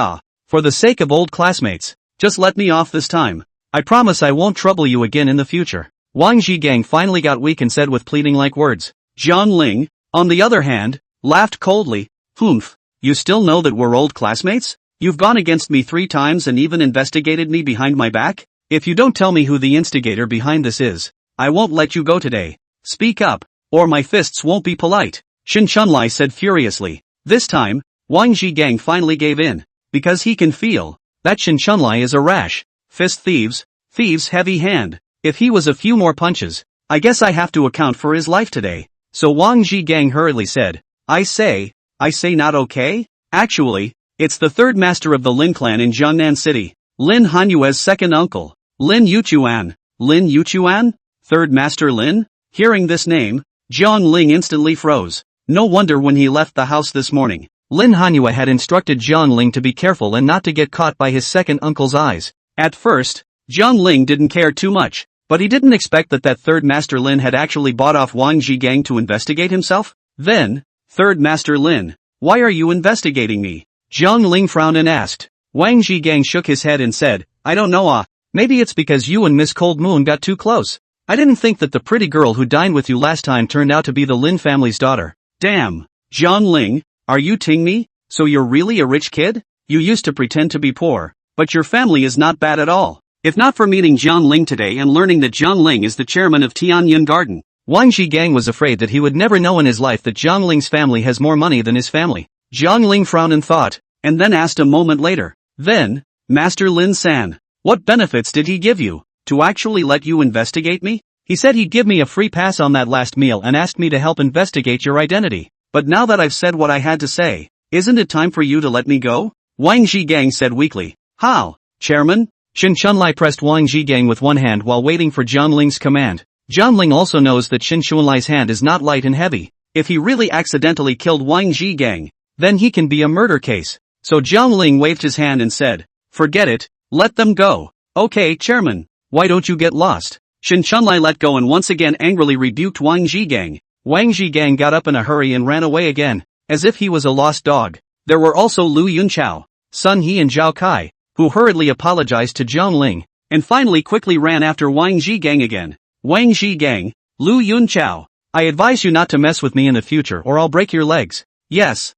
for the sake of old classmates, just let me off this time. I promise I won't trouble you again in the future. Wang Zhigang finally got weak and said with pleading-like words. Jiang Ling, on the other hand, laughed coldly. Humph, you still know that we're old classmates? You've gone against me 3 times and even investigated me behind my back? If you don't tell me who the instigator behind this is, I won't let you go today. Speak up, or my fists won't be polite. Shen Xuanlai said furiously. This time, Wang Zhigang finally gave in, because he can feel that Shen Xuanlai is a rash, fist thieves heavy hand. If he was a few more punches, I guess I have to account for his life today. So Wang Zhigang hurriedly said, I say not okay? Actually, it's the third master of the Lin clan in Jiangnan City, Lin Hanyue's second uncle, Lin Yuchuan. Lin Yuchuan? Third master Lin? Hearing this name, Jiang Ling instantly froze. No wonder when he left the house this morning, Lin Hanyue had instructed Jiang Ling to be careful and not to get caught by his second uncle's eyes. At first, Jiang Ling didn't care too much, but he didn't expect that third master Lin had actually bought off Wang Zhigang to investigate himself. Then, third master Lin, why are you investigating me? Jiang Ling frowned and asked. Wang Zhigang shook his head and said, I don't know maybe it's because you and Miss Cold Moon got too close. I didn't think that the pretty girl who dined with you last time turned out to be the Lin family's daughter. Damn, Jiang Ling, are you ting me? So you're really a rich kid? You used to pretend to be poor, but your family is not bad at all. If not for meeting Jiang Ling today and learning that Jiang Ling is the chairman of Tianyun Garden, Wang Zhigang was afraid that he would never know in his life that Jiang Ling's family has more money than his family. Jiang Ling frowned and thought, and then asked a moment later, then, Master Lin-san, what benefits did he give you, to actually let you investigate me? He said he'd give me a free pass on that last meal and asked me to help investigate your identity. But now that I've said what I had to say, isn't it time for you to let me go? Wang Zhigang said weakly. How, chairman? Shen Xuanlai pressed Wang Zhigang with one hand while waiting for Jiang Ling's command. Jiang Ling also knows that Shen Xuanlai's hand is not light and heavy. If he really accidentally killed Wang Zhigang, then he can be a murder case. So Jiang Ling waved his hand and said, forget it, let them go. Okay, chairman, why don't you get lost? Shen Xuanlai let go and once again angrily rebuked Wang Zhigang. Wang Zhigang got up in a hurry and ran away again, as if he was a lost dog. There were also Lu Yunchao, Sun He and Zhao Kai, who hurriedly apologized to Jiang Ling, and finally quickly ran after Wang Zhigang again. Wang Zhigang, Lu Yunchao, I advise you not to mess with me in the future or I'll break your legs. Yes,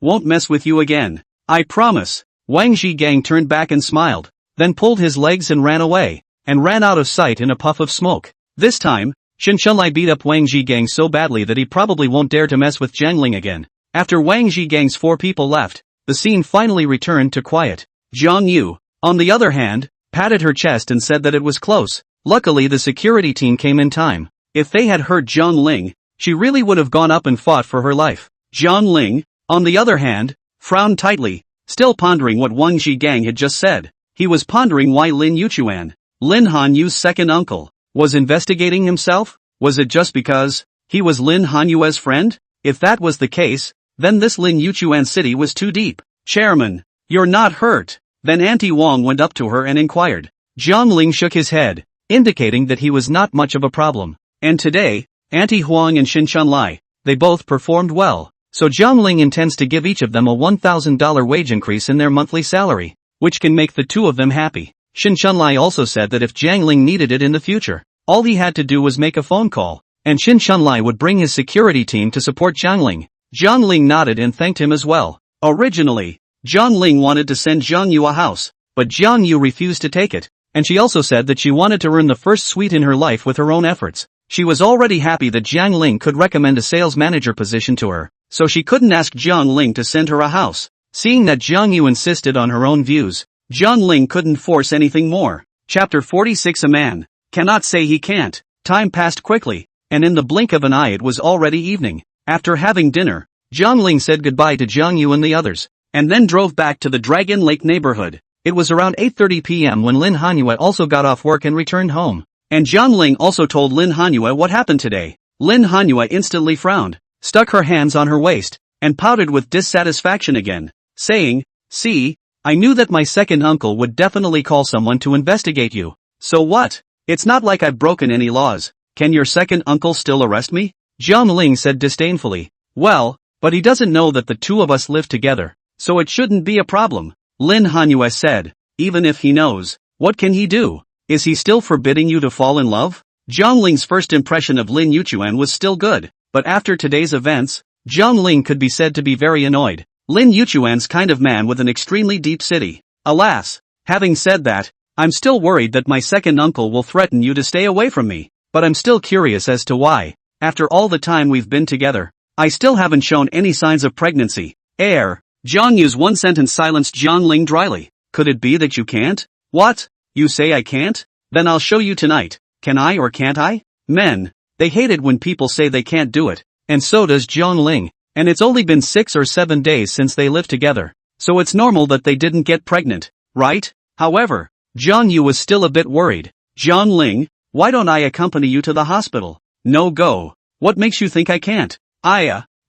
won't mess with you again. I promise. Wang Zhigang turned back and smiled, then pulled his legs and ran away, and ran out of sight in a puff of smoke. This time, Shen Xuanlai beat up Wang Zhigang so badly that he probably won't dare to mess with Jiang Ling again. After Wang Zhigang's 4 people left, the scene finally returned to quiet. Jiang Yu, on the other hand, patted her chest and said that it was close. Luckily the security team came in time. If they had heard Jiang Ling, she really would have gone up and fought for her life. Jiang Ling, on the other hand, frowned tightly, still pondering what Wang Zhigang had just said. He was pondering why Lin Yuchuan, Lin Hanyu's second uncle, was investigating himself. Was it just because he was Lin Hanyue's friend? If that was the case, then this Lin Yuchuan city was too deep. Chairman, you're not hurt. Then Auntie Wang went up to her and inquired. Jiang Ling shook his head, indicating that he was not much of a problem. And today, Auntie Huang and Shen Xuanlai, they both performed well. So Jiang Ling intends to give each of them a $1,000 wage increase in their monthly salary, which can make the 2 of them happy. Shen Xuanlai also said that if Jiang Ling needed it in the future, all he had to do was make a phone call, and Shen Xuanlai would bring his security team to support Jiang Ling. Jiang Ling nodded and thanked him as well. Originally, Jiang Ling wanted to send Jiang Yu a house, but Jiang Yu refused to take it, and she also said that she wanted to earn the first sweet in her life with her own efforts. She was already happy that Jiang Ling could recommend a sales manager position to her, so she couldn't ask Jiang Ling to send her a house. Seeing that Jiang Yu insisted on her own views, Jiang Ling couldn't force anything more. Chapter 46. A man cannot say he can't. Time passed quickly, and in the blink of an eye it was already evening. After having dinner, Jiang Ling said goodbye to Jiang Yu and the others, and then drove back to the Dragon Lake neighborhood. It was around 8:30 p.m. when Lin Hanyue also got off work and returned home. And Jiang Ling also told Lin Hanyue what happened today. Lin Hanyue instantly frowned, stuck her hands on her waist, and pouted with dissatisfaction again, saying, "See, I knew that my second uncle would definitely call someone to investigate you. So what? It's not like I've broken any laws. Can your second uncle still arrest me?" Jiang Ling said disdainfully. "Well, but he doesn't know that the two of us live together, so it shouldn't be a problem." Lin Hanyue said, "Even if he knows, what can he do? Is he still forbidding you to fall in love?" Jiang Ling's first impression of Lin Yuchuan was still good, but after today's events, Jiang Ling could be said to be very annoyed. Lin Yuchuan's kind of man with an extremely deep city. Alas, having said that, I'm still worried that my second uncle will threaten you to stay away from me, but I'm still curious as to why, after all the time we've been together, I still haven't shown any signs of pregnancy. Jiang Yu's one sentence silenced Jiang Ling dryly. "Could it be that you can't?" "What? You say I can't? Then I'll show you tonight. Can I or can't I?" Men, they hate it when people say they can't do it, and so does Jiang Ling, and it's only been 6 or 7 days since they lived together, so it's normal that they didn't get pregnant, right? However, Jiang Yu was still a bit worried. "Jiang Ling, why don't I accompany you to the hospital?" "No go. What makes you think I can't?"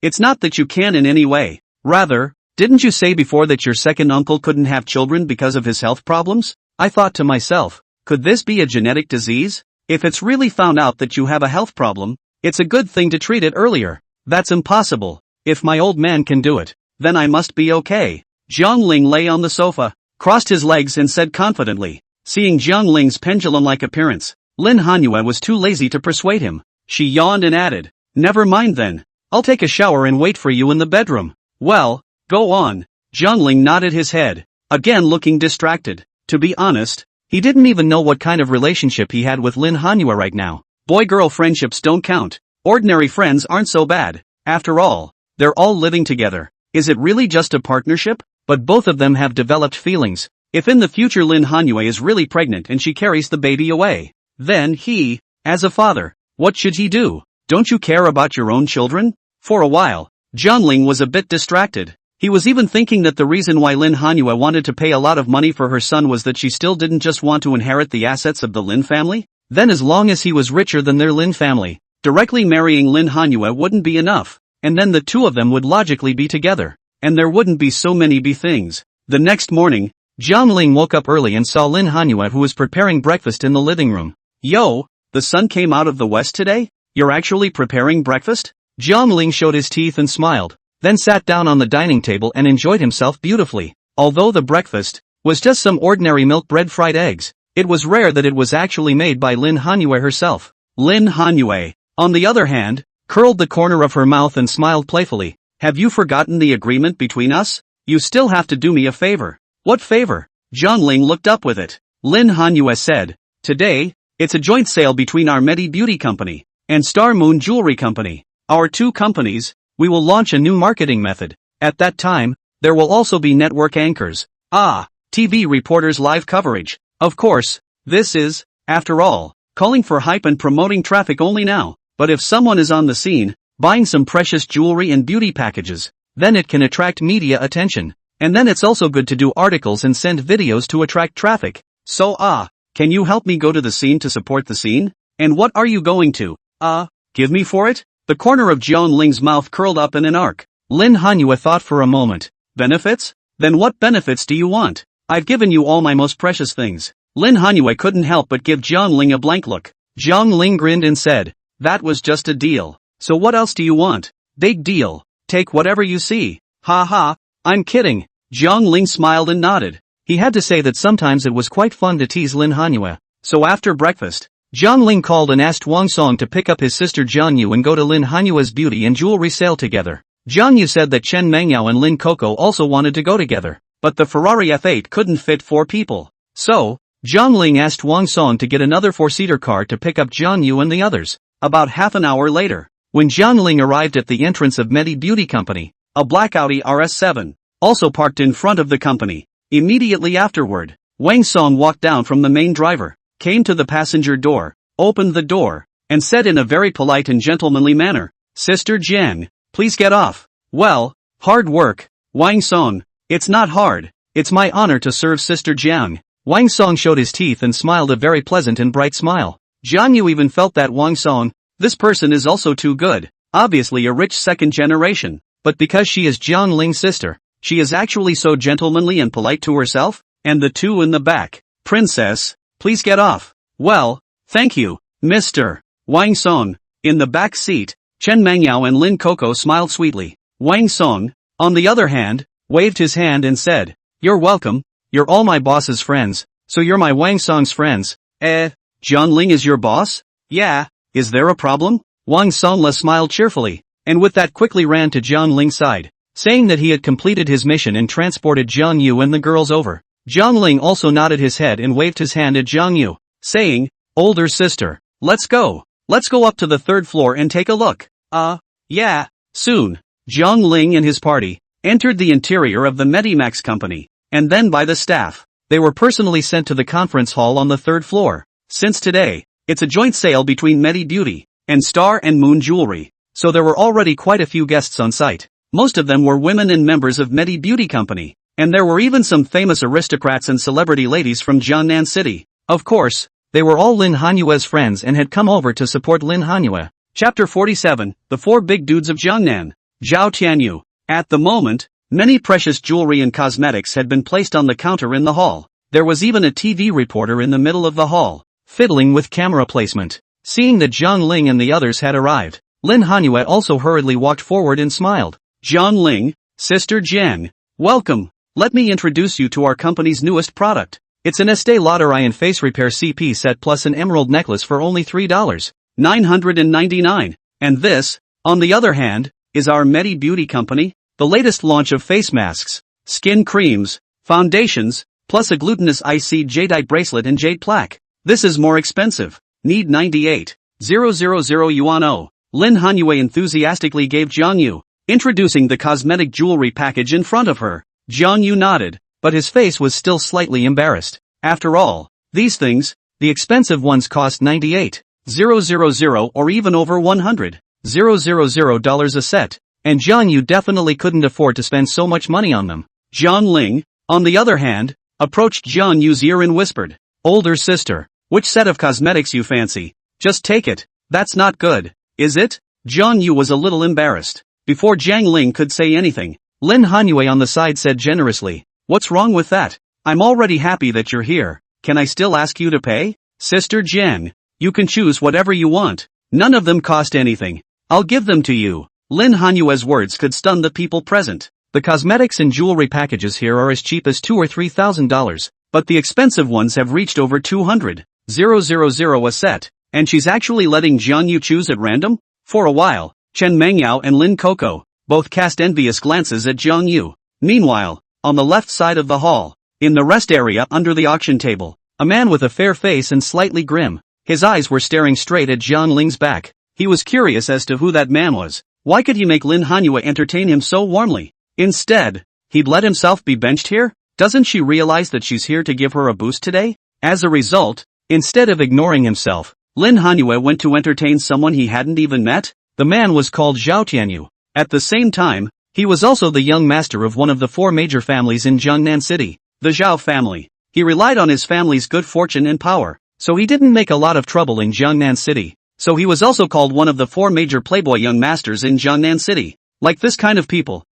It's not that you can in any way. Rather, didn't you say before that your second uncle couldn't have children because of his health problems? I thought to myself, could this be a genetic disease? If it's really found out that you have a health problem, it's a good thing to treat it earlier. That's impossible. If my old man can do it, then I must be okay. Jiang Ling lay on the sofa, crossed his legs and said confidently. Seeing Jiang Ling's pendulum-like appearance, Lin Hanyue was too lazy to persuade him. She yawned and added, "Never mind then. I'll take a shower and wait for you in the bedroom." "Well, go on." Jiang Ling nodded his head, again looking distracted. To be honest, he didn't even know what kind of relationship he had with Lin Hanyue right now. Boy-girl friendships don't count. Ordinary friends aren't so bad. After all, they're all living together. Is it really just a partnership? But both of them have developed feelings. If in the future Lin Hanyue is really pregnant and she carries the baby away, then he, as a father, what should he do? Don't you care about your own children? For a while, Jiang Ling was a bit distracted. He was even thinking that the reason why Lin Hanyue wanted to pay a lot of money for her son was that she still didn't just want to inherit the assets of the Lin family. Then as long as he was richer than their Lin family, directly marrying Lin Hanyue wouldn't be enough, and then the two of them would logically be together, and there wouldn't be so many things. The next morning, Jiang Ling woke up early and saw Lin Hanyue who was preparing breakfast in the living room. "Yo, the sun came out of the west today? You're actually preparing breakfast?" Jiang Ling showed his teeth and smiled, then sat down on the dining table and enjoyed himself beautifully. Although the breakfast was just some ordinary milk bread fried eggs, it was rare that it was actually made by Lin Hanyue herself. Lin Hanyue, on the other hand, curled the corner of her mouth and smiled playfully. "Have you forgotten the agreement between us? You still have to do me a favor." "What favor?" Jiang Ling looked up with it. Lin Hanyue said, "Today, it's a joint sale between our Medi Beauty Company and Star Moon Jewelry Company. Our two companies, we will launch a new marketing method. At that time, there will also be network anchors. TV reporters' live coverage. Of course, this is, after all, calling for hype and promoting traffic only now. But if someone is on the scene, buying some precious jewelry and beauty packages, then it can attract media attention. And then it's also good to do articles and send videos to attract traffic. So can you help me go to the scene to support the scene? And what are you going to, give me for it?" The corner of Jiang Ling's mouth curled up in an arc. Lin Hanyue thought for a moment. "Benefits? Then what benefits do you want? I've given you all my most precious things." Lin Hanyue couldn't help but give Jiang Ling a blank look. Jiang Ling grinned and said, "That was just a deal. So what else do you want?" "Big deal. Take whatever you see." "Ha ha, I'm kidding." Jiang Ling smiled and nodded. He had to say that sometimes it was quite fun to tease Lin Hanyue. So after breakfast, Jiang Ling called and asked Wang Song to pick up his sister Jiang Yu and go to Lin Hanyue's beauty and jewelry sale together. Jiang Yu said that Chen Mengyao and Lin Coco also wanted to go together, but the Ferrari F8 couldn't fit 4 people. So, Jiang Ling asked Wang Song to get another 4-seater car to pick up Jiang Yu and the others. About half an hour later, when Jiang Ling arrived at the entrance of Medi Beauty Company, a black Audi RS7, also parked in front of the company. Immediately afterward, Wang Song walked down from the main driver, came to the passenger door, opened the door, and said in a very polite and gentlemanly manner, "Sister Jiang, please get off." "Well, hard work, Wang Song." "It's not hard, it's my honor to serve Sister Jiang." Wang Song showed his teeth and smiled a very pleasant and bright smile. Jiang Yu even felt that Wang Song, this person is also too good, obviously a rich second generation, but because she is Jiang Ling's sister, she is actually so gentlemanly and polite to herself. And the two in the back, "Princess, please get off." "Well, thank you, Mr. Wang Song." In the back seat, Chen Mangyao and Lin Coco smiled sweetly. Wang Song, on the other hand, waved his hand and said, "You're welcome, you're all my boss's friends, so you're my Wang Song's friends." Jiang Ling is your boss? "Yeah, is there a problem?" Wang Song smiled cheerfully, and with that quickly ran to Jiang Ling's side, saying that he had completed his mission and transported Jiang Yu and the girls over. Jiang Ling also nodded his head and waved his hand at Jiang Yu, saying, "Older sister, let's go up to the third floor and take a look." Yeah. Soon, Jiang Ling and his party entered the interior of the Medimax company, and then by the staff, they were personally sent to the conference hall on the third floor. Since today, it's a joint sale between Medi Beauty and Star and Moon Jewelry, so there were already quite a few guests on site. Most of them were women and members of Medi Beauty Company, and there were even some famous aristocrats and celebrity ladies from Jiangnan City. Of course, they were all Lin Hanyue's friends and had come over to support Lin Hanyue. Chapter 47, The Four Big Dudes of Jiangnan. Zhao Tianyu. At the moment, many precious jewelry and cosmetics had been placed on the counter in the hall. There was even a TV reporter in the middle of the hall, fiddling with camera placement. Seeing that Jiang Ling and the others had arrived, Lin Hanyue also hurriedly walked forward and smiled. "Jiang Ling, Sister Jiang, welcome. Let me introduce you to our company's newest product. It's an Estée Lauder eye and face repair CP set plus an emerald necklace for only $3,999. And this, on the other hand, is our Medi Beauty Company, the latest launch of face masks, skin creams, foundations, plus a glutinous IC jadeite bracelet and jade plaque. This is more expensive. Need 98,000 yuan. Oh, Lin Hanyue enthusiastically gave Jiang Yu, introducing the cosmetic jewelry package in front of her. Jiang Yu nodded, but his face was still slightly embarrassed. After all, these things, the expensive ones cost 98,000 or even over $100,000 a set, and Jiang Yu definitely couldn't afford to spend so much money on them. Jiang Ling, on the other hand, approached Jiang Yu's ear and whispered, "Older sister, which set of cosmetics you fancy? Just take it. That's not good, is it?" Jiang Yu was a little embarrassed. Before Jiang Ling could say anything, Lin Hanyue on the side said generously, "What's wrong with that? I'm already happy that you're here. Can I still ask you to pay?" "Sister Jiang, you can choose whatever you want. None of them cost anything. I'll give them to you." Lin Hanyue's words could stun the people present. The cosmetics and jewelry packages here are as cheap as $2,000 or $3,000, but the expensive ones have reached over 200,000 a set, and she's actually letting Jiang Yu choose at random? For a while, Chen Mengyao and Lin Coco both cast envious glances at Jiang Yu. Meanwhile, on the left side of the hall, in the rest area under the auction table, a man with a fair face and slightly grim, his eyes were staring straight at Jiang Ling's back. He was curious as to who that man was. Why could he make Lin Hanyue entertain him so warmly? Instead, he'd let himself be benched here? Doesn't she realize that she's here to give her a boost today? As a result, instead of ignoring himself, Lin Hanyue went to entertain someone he hadn't even met. The man was called Zhao Tianyu. At the same time, he was also the young master of one of the four major families in Jiangnan City, the Zhao family. He relied on his family's good fortune and power, so he didn't make a lot of trouble in Jiangnan City. So he was also called one of the four major playboy young masters in Jiangnan City. Like this kind of people,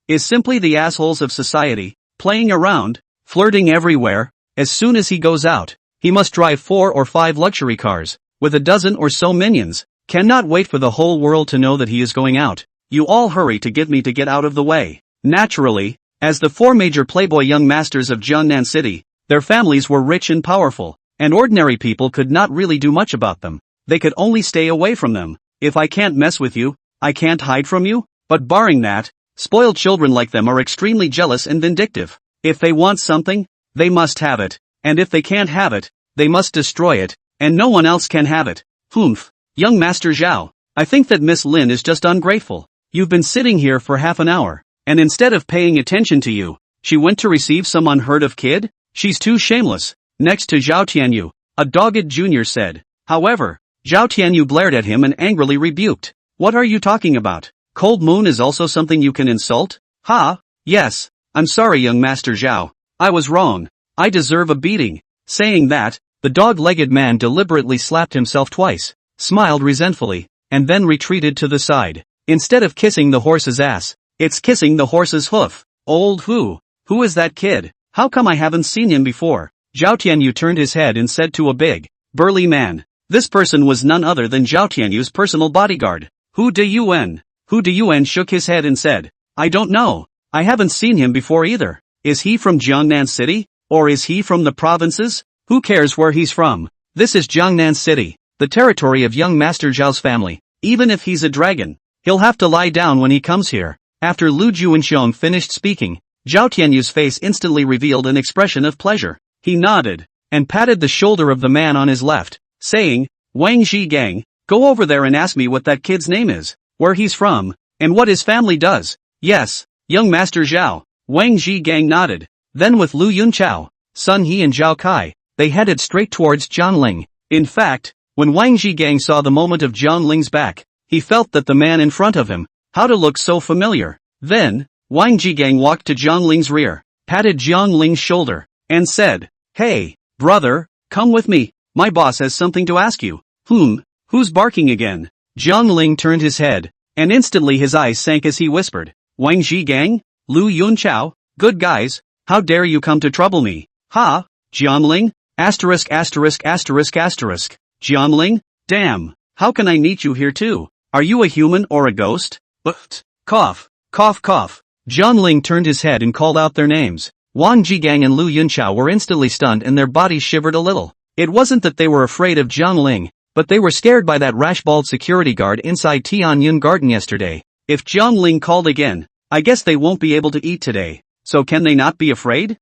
is simply the assholes of society, playing around, flirting everywhere. As soon as he goes out, he must drive 4 or 5 luxury cars, with a dozen or so minions, cannot wait for the whole world to know that he is going out. You all hurry to get out of the way. Naturally, as the four major playboy young masters of Jiangnan City, their families were rich and powerful, and ordinary people could not really do much about them. They could only stay away from them. If I can't mess with you, I can't hide from you. But barring that, spoiled children like them are extremely jealous and vindictive. If they want something, they must have it, and if they can't have it, they must destroy it, and no one else can have it. Humph. Young Master Zhao, I think that Miss Lin is just ungrateful. You've been sitting here for half an hour, and instead of paying attention to you, she went to receive some unheard of kid? She's too shameless. Next to Zhao Tianyu, a dogged junior said. However, Zhao Tianyu glared at him and angrily rebuked. What are you talking about? Cold moon is also something you can insult? Ha, yes, I'm sorry young Master Zhao. I was wrong. I deserve a beating. Saying that, the dog-legged man deliberately slapped himself twice, smiled resentfully, and then retreated to the side. Instead of kissing the horse's ass, it's kissing the horse's hoof. Old who? Who is that kid? How come I haven't seen him before? Zhao Tianyu turned his head and said to a big, burly man. This person was none other than Zhao Tianyu's personal bodyguard. Hu Diyuan. Hu Diyuan shook his head and said, I don't know. I haven't seen him before either. Is he from Jiangnan City? Or is he from the provinces? Who cares where he's from? This is Jiangnan City, the territory of young Master Zhao's family. Even if he's a dragon, he'll have to lie down when he comes here. After Lu Juanxiong finished speaking, Zhao Tianyu's face instantly revealed an expression of pleasure. He nodded, and patted the shoulder of the man on his left, saying, Wang Zhigang, go over there and ask me what that kid's name is, where he's from, and what his family does. Yes, young Master Zhao. Wang Zhigang nodded. Then with Lu Yunchao, Sun He and Zhao Kai, they headed straight towards Jiangling. In fact, when Wang Zhigang saw the moment of Jiangling's back, he felt that the man in front of him, how to look so familiar. Then, Wang Zhigang walked to Jiangling's rear, patted Jiangling's shoulder, and said, Hey, brother, come with me, my boss has something to ask you. Who's barking again? Jiangling turned his head, and instantly his eyes sank as he whispered, Wang Zhigang? Lu Yunchao? Good guys, how dare you come to trouble me? Ha, Jiangling? Jiangling? Damn, how can I meet you here too? Are you a human or a ghost? Cough. Jiangling turned his head and called out their names. Wang Zhigang and Lu Yunchao were instantly stunned and their bodies shivered a little. It wasn't that they were afraid of Jiangling, but they were scared by that rash-bald security guard inside Tianyun Garden yesterday. If Jiangling called again, I guess they won't be able to eat today. So can they not be afraid?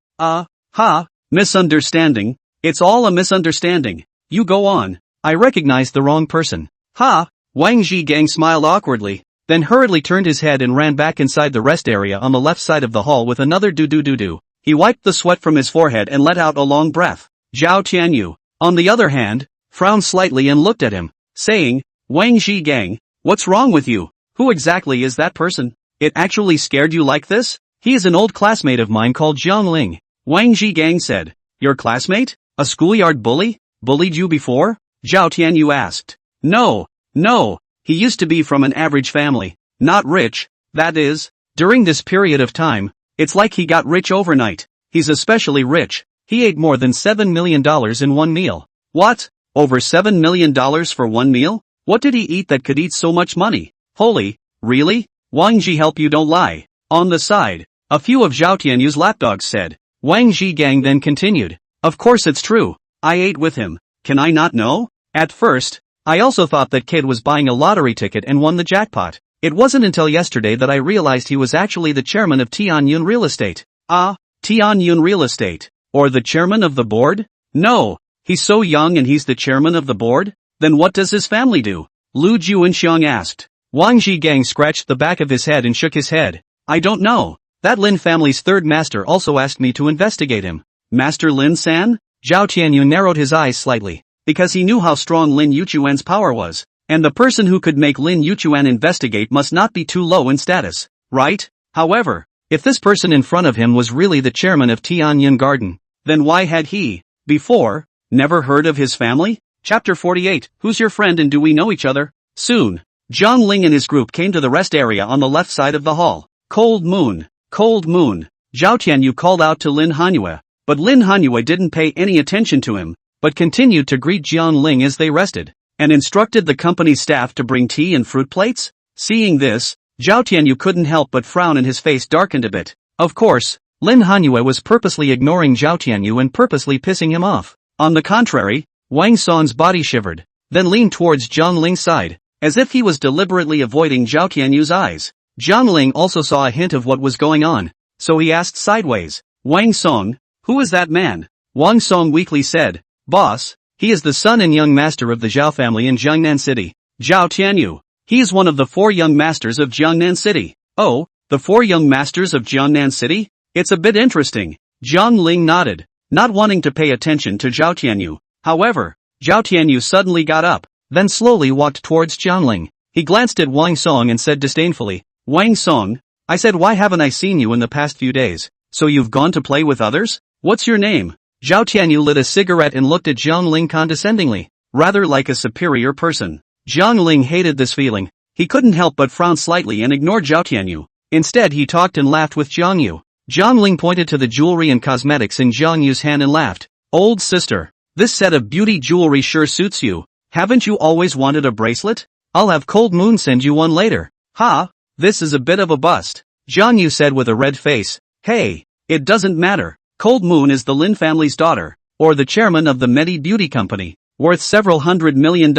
Misunderstanding. It's all a misunderstanding. You go on. I recognized the wrong person. Ha! Wang Zhigang smiled awkwardly, then hurriedly turned his head and ran back inside the rest area on the left side of the hall with another do-do-do-do. He wiped the sweat from his forehead and let out a long breath. Zhao Tianyu, on the other hand, frowned slightly and looked at him, saying, Wang Zhigang, what's wrong with you? Who exactly is that person? It actually scared you like this? He is an old classmate of mine called Jiangling. Wang Zhigang said. Your classmate? A schoolyard bully? Bullied you before? Zhao Tianyu asked. No, he used to be from an average family, not rich, that is, during this period of time, it's like he got rich overnight. He's especially rich. He ate more than $7 million in one meal. What? Over $7 million for one meal? What did he eat that could eat so much money? Holy, really? Wang Zhi help you don't lie. On the side, a few of Zhao Tianyu's lapdogs said. Wang Zhigang then continued. Of course it's true. I ate with him. Can I not know? At first, I also thought that kid was buying a lottery ticket and won the jackpot. It wasn't until yesterday that I realized he was actually the chairman of Tianyun Real Estate. Tianyun Real Estate. Or the chairman of the board? No, he's so young and he's the chairman of the board? Then what does his family do? Lu Juanxiong asked. Wang Zhigang scratched the back of his head and shook his head. I don't know. That Lin family's third master also asked me to investigate him. Master Lin-san? Zhao Tianyu narrowed his eyes slightly, because he knew how strong Lin Yuchuan's power was, and the person who could make Lin Yuchuan investigate must not be too low in status, right? However, if this person in front of him was really the chairman of Tianyun Garden, then why had he, before, never heard of his family? Chapter 48, Who's your friend and do we know each other? Soon, Zhang Ling and his group came to the rest area on the left side of the hall. Cold moon. Zhao Tianyu called out to Lin Hanyue, but Lin Hanyue didn't pay any attention to him, but continued to greet Jiang Ling as they rested, and instructed the company's staff to bring tea and fruit plates. Seeing this, Zhao Tianyu couldn't help but frown and his face darkened a bit. Of course, Lin Hanyue was purposely ignoring Zhao Tianyu and purposely pissing him off. On the contrary, Wang Son's body shivered, then leaned towards Jiang Ling's side, as if he was deliberately avoiding Zhao Tianyu's eyes. Jiang Ling also saw a hint of what was going on, so he asked sideways, Wang Song, who is that man? Wang Song weakly said, Boss, he is the son and young master of the Zhao family in Jiangnan City. Zhao Tianyu. He's one of the 4 young masters of Jiangnan City. Oh, the 4 young masters of Jiangnan City? It's a bit interesting. Zhang Ling nodded, not wanting to pay attention to Zhao Tianyu. However, Zhao Tianyu suddenly got up, then slowly walked towards Zhang Ling. He glanced at Wang Song and said disdainfully, Wang Song, I said why haven't I seen you in the past few days? So you've gone to play with others? What's your name? Zhao Tianyu lit a cigarette and looked at Zhang Ling condescendingly, rather like a superior person. Zhang Ling hated this feeling. He couldn't help but frown slightly and ignore Zhao Tianyu. Instead he talked and laughed with Zhang Yu. Zhang Ling pointed to the jewelry and cosmetics in Zhang Yu's hand and laughed. Old sister, this set of beauty jewelry sure suits you. Haven't you always wanted a bracelet? I'll have Cold Moon send you one later. Ha, this is a bit of a bust. Zhang Yu said with a red face. Hey, it doesn't matter. Cold Moon is the Lin family's daughter, or the chairman of the Medi Beauty Company, worth several $100 million.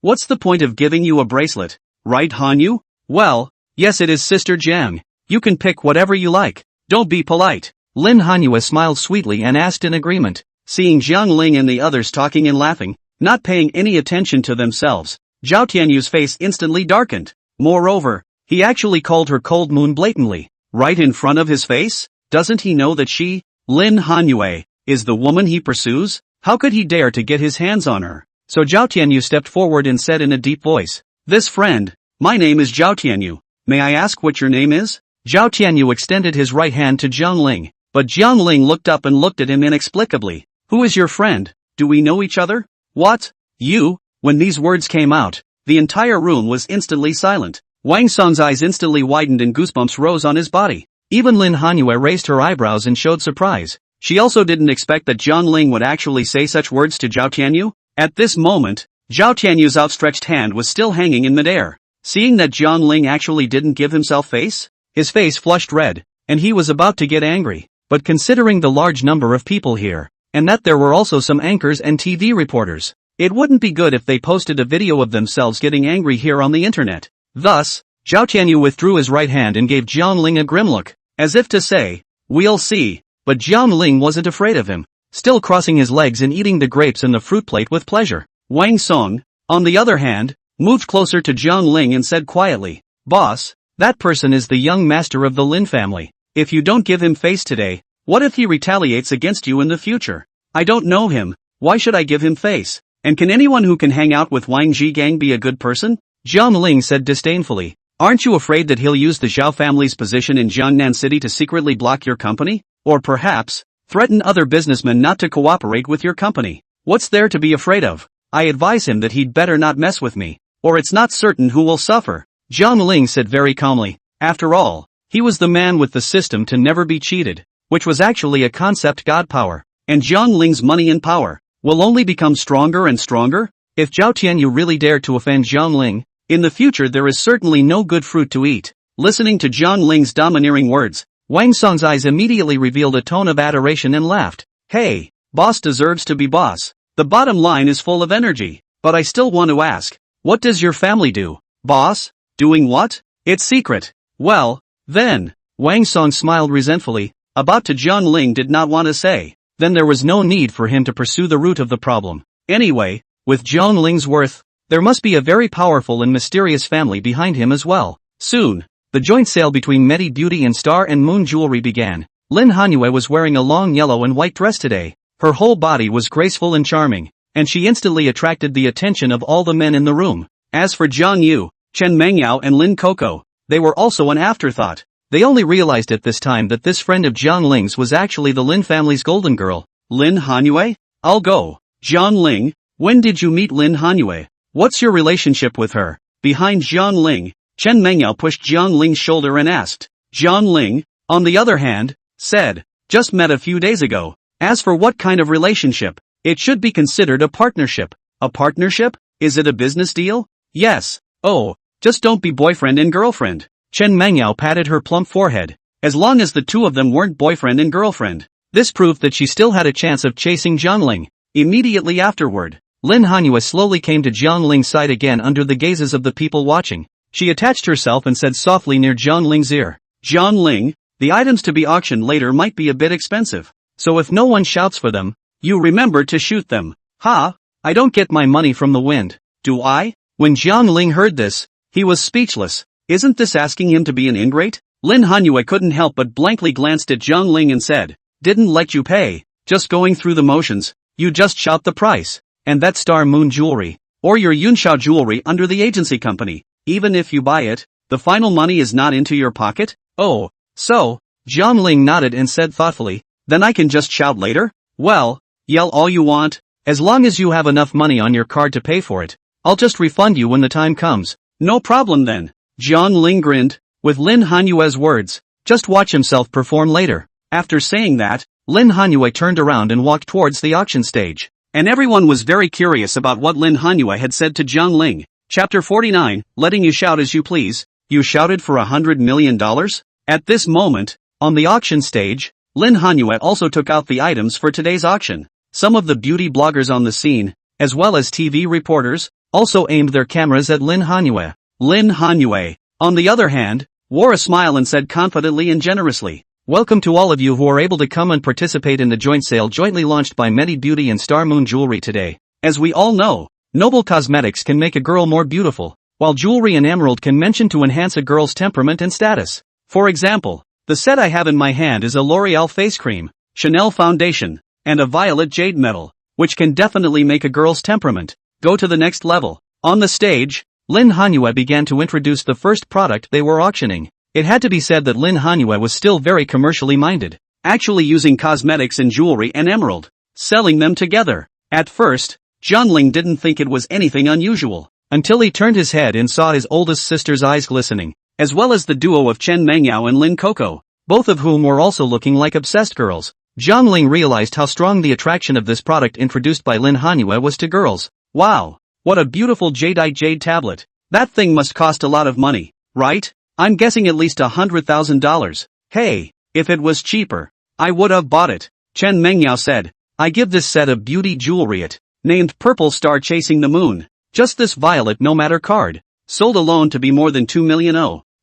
What's the point of giving you a bracelet? Right, Hanyu? Well, yes it is Sister Jiang. You can pick whatever you like. Don't be polite. Lin Hanyu smiled sweetly and asked in agreement. Seeing Zhang Ling and the others talking and laughing, not paying any attention to themselves, Zhao Tianyu's face instantly darkened. Moreover, he actually called her Cold Moon blatantly, right in front of his face? Doesn't he know that she, Lin Hanyu, is the woman he pursues? How could he dare to get his hands on her? So Zhao Tianyu stepped forward and said in a deep voice, This friend, my name is Zhao Tianyu. May I ask what your name is? Zhao Tianyu extended his right hand to Zhang Ling, but Zhang Ling looked up and looked at him inexplicably. Who is your friend? Do we know each other? What? You? When these words came out, the entire room was instantly silent. Wang Song's eyes instantly widened and goosebumps rose on his body. Even Lin Hanyu raised her eyebrows and showed surprise. She also didn't expect that Zhang Ling would actually say such words to Zhao Tianyu. At this moment, Zhao Tianyu's outstretched hand was still hanging in midair. Seeing that Zhang Ling actually didn't give himself face, his face flushed red, and he was about to get angry. But considering the large number of people here, and that there were also some anchors and TV reporters, it wouldn't be good if they posted a video of themselves getting angry here on the internet. Thus, Zhao Tianyu withdrew his right hand and gave Zhang Ling a grim look, as if to say, we'll see. But Zhang Ling wasn't afraid of him, still crossing his legs and eating the grapes and the fruit plate with pleasure. Wang Song, on the other hand, moved closer to Zhang Ling and said quietly, Boss, that person is the young master of the Lin family. If you don't give him face today, what if he retaliates against you in the future? I don't know him, why should I give him face? And can anyone who can hang out with Wang Zhigang be a good person? Zhang Ling said disdainfully. Aren't you afraid that he'll use the Zhao family's position in Jiangnan City to secretly block your company? Or perhaps, threaten other businessmen not to cooperate with your company? What's there to be afraid of? I advise him that he'd better not mess with me, or it's not certain who will suffer. Zhang Ling said very calmly. After all, he was the man with the system to never be cheated, which was actually a concept god power, and Zhang Ling's money and power will only become stronger and stronger. If Zhao Tianyu really dared to offend Zhang Ling, in the future there is certainly no good fruit to eat. Listening to Zhang Ling's domineering words, Wang Song's eyes immediately revealed a tone of adoration and laughed. Hey, boss deserves to be boss. The bottom line is full of energy, but I still want to ask, what does your family do? Boss? Doing what? It's secret. Well, then, Wang Song smiled resentfully, about to Zhang Ling did not want to say. Then there was no need for him to pursue the root of the problem. Anyway, with Zhang Ling's worth, there must be a very powerful and mysterious family behind him as well. Soon, the joint sale between Medi Beauty and Star and Moon Jewelry began. Lin Hanyu was wearing a long yellow and white dress today. Her whole body was graceful and charming, and she instantly attracted the attention of all the men in the room. As for Zhang Yu, Chen Mengyao and Lin Coco, they were also an afterthought. They only realized at this time that this friend of Zhang Ling's was actually the Lin family's golden girl. Lin Hanyu? I'll go. Zhang Ling, when did you meet Lin Hanyu? What's your relationship with her? Behind Zhang Ling, Chen Mengyao pushed Zhang Ling's shoulder and asked. Zhang Ling, on the other hand, said, just met a few days ago. As for what kind of relationship, it should be considered a partnership. A partnership? Is it a business deal? Yes. Oh, just don't be boyfriend and girlfriend. Chen Mengyao patted her plump forehead. As long as the two of them weren't boyfriend and girlfriend, this proved that she still had a chance of chasing Zhang Ling. Immediately afterward, Lin Hanyu slowly came to Zhang Ling's side again under the gazes of the people watching. She attached herself and said softly near Zhang Ling's ear, Zhang Ling, the items to be auctioned later might be a bit expensive, so if no one shouts for them, you remember to shoot them. Ha, I don't get my money from the wind, do I? When Jiang Ling heard this, he was speechless. Isn't this asking him to be an ingrate? Lin Hanyue couldn't help but blankly glanced at Jiang Ling and said, didn't let you pay, just going through the motions, you just shout the price. And that Star Moon jewelry, or your Yunshao jewelry under the agency company, even if you buy it, the final money is not into your pocket? Oh, so, Jiang Ling nodded and said thoughtfully, then I can just shout later? Well, yell all you want, as long as you have enough money on your card to pay for it. I'll just refund you when the time comes. No problem then. Jiang Ling grinned, with Lin Hanyue's words, just watch himself perform later. After saying that, Lin Hanyue turned around and walked towards the auction stage. And everyone was very curious about what Lin Hanyue had said to Jiang Ling. Chapter 49, letting you shout as you please. You shouted for $100 million? At this moment, on the auction stage, Lin Hanyue also took out the items for today's auction. Some of the beauty bloggers on the scene, as well as TV reporters, also aimed their cameras at Lin Hanyue. Lin Hanyue, on the other hand, wore a smile and said confidently and generously, welcome to all of you who are able to come and participate in the joint sale jointly launched by Medi Beauty and Star Moon Jewelry today. As we all know, noble cosmetics can make a girl more beautiful, while jewelry and emerald can mention to enhance a girl's temperament and status. For example, the set I have in my hand is a L'Oreal face cream, Chanel foundation, and a violet jade metal, which can definitely make a girl's temperament go to the next level. On the stage, Lin Hanyue began to introduce the first product they were auctioning. It had to be said that Lin Hanyue was still very commercially minded, actually using cosmetics and jewelry and emerald, selling them together. At first, Jiang Ling didn't think it was anything unusual, until he turned his head and saw his oldest sister's eyes glistening, as well as the duo of Chen Mengyao and Lin Coco, both of whom were also looking like obsessed girls. Jiang Ling realized how strong the attraction of this product introduced by Lin Hanyue was to girls. Wow! What a beautiful jadeite jade tablet. That thing must cost a lot of money, right? I'm guessing at least $100,000. Hey, if it was cheaper, I would have bought it. Chen Mengyao said, I give this set of beauty jewelry it, named Purple Star Chasing the Moon. Just this violet no matter card, sold alone to be more than 2 million.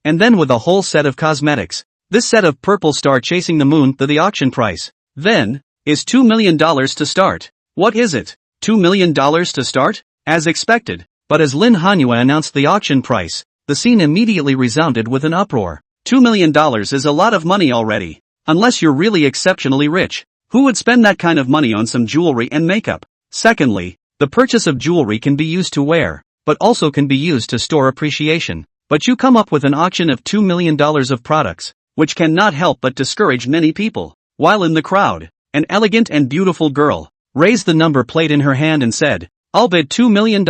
And then with a whole set of cosmetics. This set of Purple Star Chasing the Moon to the auction price, then, is $2 million to start. What is it? $2 million to start? As expected, but as Lin Hanyue announced the auction price, the scene immediately resounded with an uproar. $2 million is a lot of money already. Unless you're really exceptionally rich, who would spend that kind of money on some jewelry and makeup? Secondly, the purchase of jewelry can be used to wear, but also can be used to store appreciation. But you come up with an auction of $2 million of products, which cannot help but discourage many people. While in the crowd, an elegant and beautiful girl raised the number plate in her hand and said, I'll bid $2 million.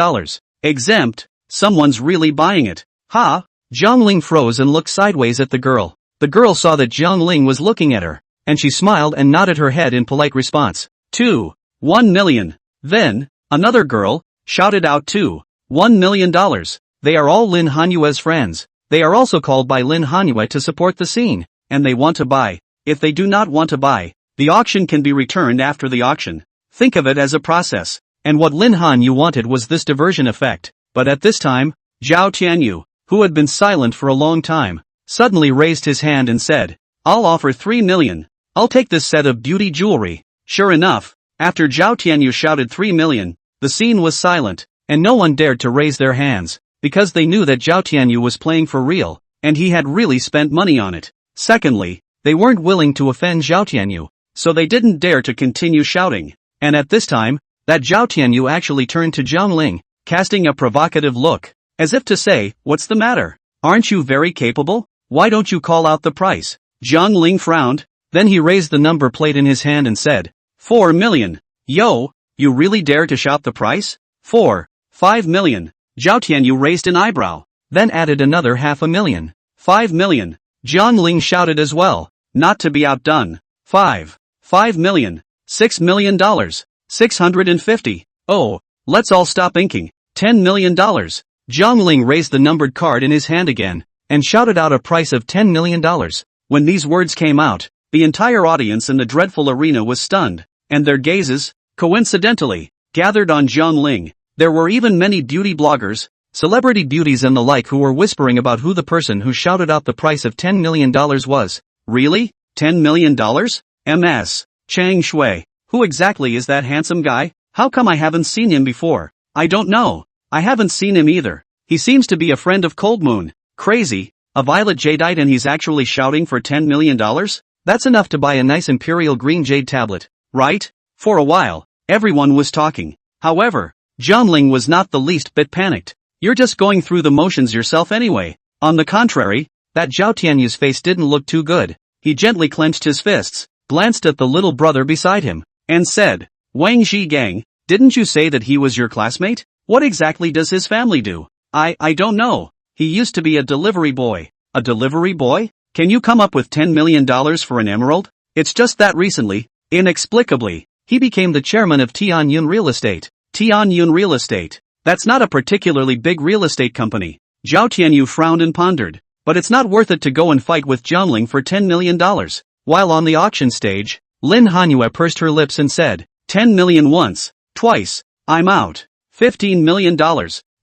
Exempt, someone's really buying it. Ha! Jiang Ling froze and looked sideways at the girl. The girl saw that Jiang Ling was looking at her, and she smiled and nodded her head in polite response. $1 million. Then, another girl shouted out $1 million. They are all Lin Hanyue's friends. They are also called by Lin Hanyue to support the scene, and they want to buy. If they do not want to buy, the auction can be returned after the auction. Think of it as a process. And what Lin Hanyue wanted was this diversion effect. But at this time, Zhao Tianyu, who had been silent for a long time, suddenly raised his hand and said, I'll offer $3 million. I'll take this set of beauty jewelry. Sure enough, after Zhao Tianyu shouted $3 million, the scene was silent, and no one dared to raise their hands, because they knew that Zhao Tianyu was playing for real, and he had really spent money on it. Secondly, they weren't willing to offend Zhao Tianyu, so they didn't dare to continue shouting. And at this time, that Zhao Tianyu actually turned to Jiang Ling, casting a provocative look, as if to say, what's the matter? Aren't you very capable? Why don't you call out the price? Jiang Ling frowned, then he raised the number plate in his hand and said, $4 million. Yo, you really dare to shout the price? $5 million. Zhao Tianyu raised an eyebrow, then added another $500,000. $5 million. Jiang Ling shouted as well, not to be outdone. $5 million. $6 million. 650. Oh, let's all stop inking. $10 million. Jiang Ling raised the numbered card in his hand again, and shouted out a price of $10 million. When these words came out, the entire audience in the dreadful arena was stunned, and their gazes, coincidentally, gathered on Jiang Ling. There were even many beauty bloggers, celebrity beauties and the like who were whispering about who the person who shouted out the price of $10 million was. Really? $10 million? MS. Chang Shui. Who exactly is that handsome guy? How come I haven't seen him before? I don't know. I haven't seen him either. He seems to be a friend of Cold Moon. Crazy, a violet jadeite and he's actually shouting for $10 million? That's enough to buy a nice imperial green jade tablet, right? For a while, everyone was talking. However, Jiangling was not the least bit panicked. You're just going through the motions yourself anyway. On the contrary, that Zhao Tianyu's face didn't look too good. He gently clenched his fists, glanced at the little brother beside him, and said, Wang Zhigang, didn't you say that he was your classmate? What exactly does his family do? I don't know. He used to be a delivery boy. A delivery boy? Can you come up with $10 million for an emerald? It's just that recently, inexplicably, he became the chairman of Tianyun Real Estate. Tianyun Real Estate. That's not a particularly big real estate company. Zhao Tianyu frowned and pondered. But it's not worth it to go and fight with Jiangling for $10 million. While on the auction stage, Lin Hanyue pursed her lips and said, 10 million once, twice, I'm out. $15 million.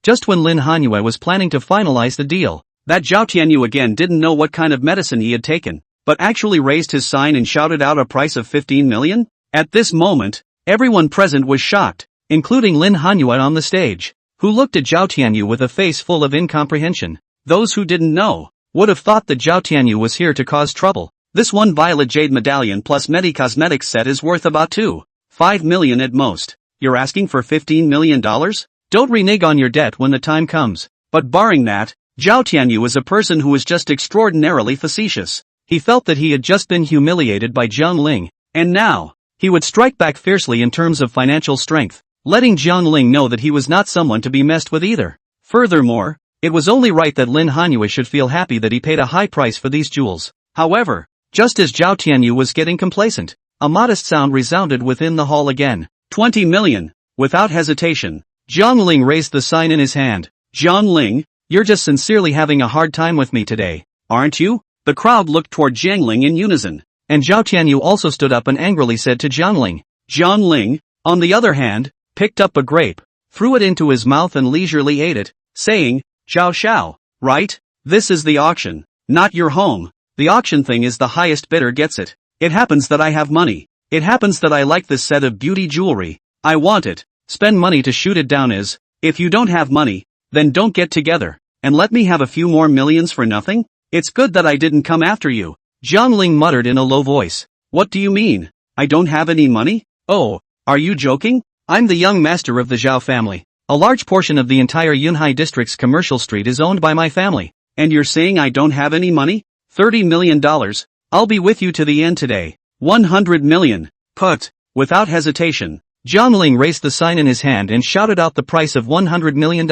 Just when Lin Hanyue was planning to finalize the deal, that Zhao Tianyu again didn't know what kind of medicine he had taken, but actually raised his sign and shouted out a price of 15 million? At this moment, everyone present was shocked, including Lin Hanyue on the stage, who looked at Zhao Tianyu with a face full of incomprehension. Those who didn't know would have thought that Zhao Tianyu was here to cause trouble. This one violet jade medallion plus Medi Cosmetics set is worth about $5 million at most. You're asking for $15 million? Don't renege on your debt when the time comes. But barring that, Zhao Tianyu is a person who is just extraordinarily facetious. He felt that he had just been humiliated by Jiangling, and now, he would strike back fiercely in terms of financial strength, letting Jiangling know that he was not someone to be messed with either. Furthermore, it was only right that Lin Hanyue should feel happy that he paid a high price for these jewels. However, just as Zhao Tianyu was getting complacent, a modest sound resounded within the hall again. 20 million. Without hesitation, Jiangling raised the sign in his hand. Jiangling, you're just sincerely having a hard time with me today, aren't you? The crowd looked toward Jiangling in unison, and Zhao Tianyu also stood up and angrily said to Jiangling. Jiangling, on the other hand, picked up a grape, threw it into his mouth and leisurely ate it, saying, Zhao Xiao, right? This is the auction, not your home. The auction thing is the highest bidder gets it. It happens that I have money. It happens that I like this set of beauty jewelry. I want it. Spend money to shoot it down is. If you don't have money, then don't get together, and let me have a few more millions for nothing? It's good that I didn't come after you. Jiangling muttered in a low voice. What do you mean? I don't have any money? Oh, are you joking? I'm the young master of the Zhao family. A large portion of the entire Yunhai district's commercial street is owned by my family. And you're saying I don't have any money? $30 million. I'll be with you to the end today. 100 million. Put. Without hesitation, Jiangling raised the sign in his hand and shouted out the price of $100 million.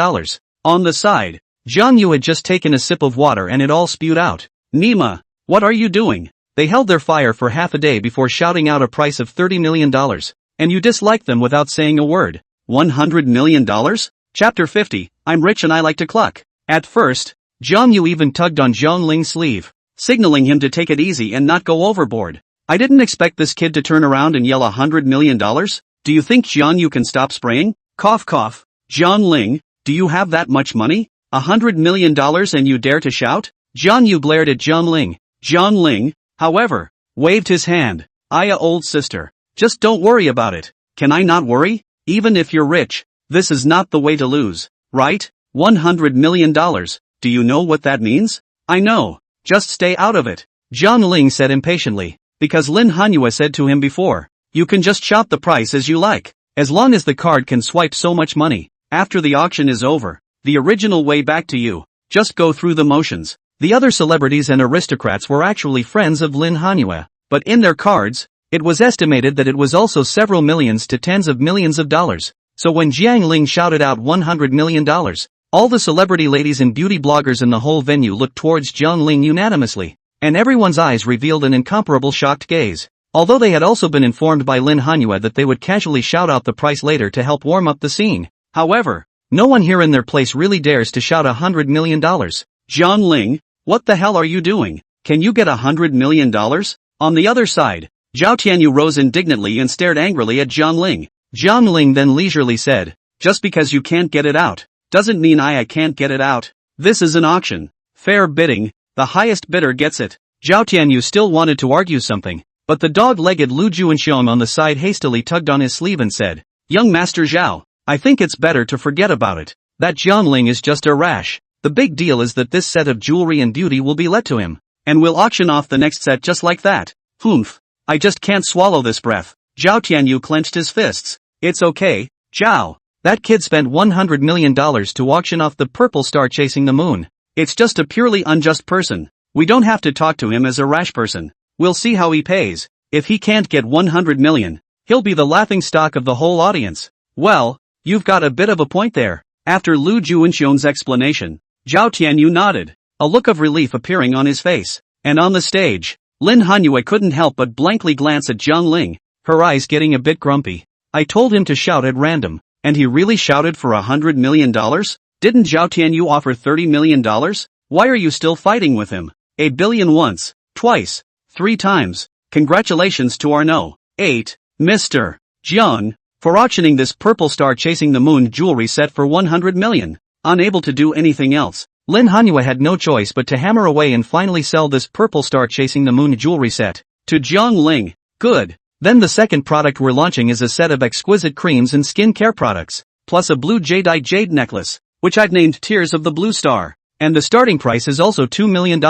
On the side, Jiang Yu had just taken a sip of water and it all spewed out. Nima, what are you doing? They held their fire for half a day before shouting out a price of $30 million. And you disliked them without saying a word. $100 million? Chapter 50, I'm rich and I like to cluck. At first, Jiang Yu even tugged on Jiangling's sleeve, signaling him to take it easy and not go overboard. I didn't expect this kid to turn around and yell $100 million. Do you think Jiang Yu can stop spraying? Cough cough. Jiangling, do you have that much money? $100 million and you dare to shout? Jiang Yu glared at Jiangling. Jiangling, however, waved his hand. Aya old sister, just don't worry about it. Can I not worry? Even if you're rich, this is not the way to lose, right? $100 million. Do you know what that means? I know. Just stay out of it. Jiangling said impatiently, because Lin Hanyue said to him before, you can just shop the price as you like, as long as the card can swipe so much money. After the auction is over, the original way back to you. Just go through the motions. The other celebrities and aristocrats were actually friends of Lin Hanyue, but in their cards, it was estimated that it was also several millions to tens of millions of dollars. So when Jiangling shouted out $100 million, all the celebrity ladies and beauty bloggers in the whole venue looked towards Jiangling unanimously, and everyone's eyes revealed an incomparable shocked gaze. Although they had also been informed by Lin Hanyue that they would casually shout out the price later to help warm up the scene. However, no one here in their place really dares to shout $100 million. Jiangling, what the hell are you doing? Can you get $100 million? On the other side, Zhao Tianyu rose indignantly and stared angrily at Jiangling. Jiangling then leisurely said, just because you can't get it out, doesn't mean I can't get it out. This is an auction. Fair bidding, the highest bidder gets it. Zhao Tianyu still wanted to argue something, but the dog-legged Lu Juanxiong on the side hastily tugged on his sleeve and said, Young Master Zhao, I think it's better to forget about it. That Jiangling is just a rash. The big deal is that this set of jewelry and beauty will be let to him. And we'll auction off the next set just like that. Humph. I just can't swallow this breath. Zhao Tianyu clenched his fists. It's okay, Zhao. That kid spent $100 million to auction off the purple star chasing the moon. It's just a purely unjust person. We don't have to talk to him as a rash person. We'll see how he pays. If he can't get 100 million, he'll be the laughingstock of the whole audience. Well, you've got a bit of a point there. After Lu Juanxiong's explanation, Zhao Tianyu nodded, a look of relief appearing on his face. And on the stage, Lin Hanyue couldn't help but blankly glance at Zhang Ling, her eyes getting a bit grumpy. I told him to shout at random, and he really shouted for $100 million? Didn't Zhao Tianyu offer $30 million? Why are you still fighting with him? 8 billion once, twice, 3 times. Congratulations to our no. 8, Mr. Jiang, for auctioning this purple star chasing the moon jewelry set for 100 million. Unable to do anything else, Lin Hanyue had no choice but to hammer away and finally sell this purple star chasing the moon jewelry set to Jiang Ling. Good. Then the second product we're launching is a set of exquisite creams and skincare products, plus a blue jadeite jade necklace, which I've named Tears of the Blue Star. And the starting price is also $2 million.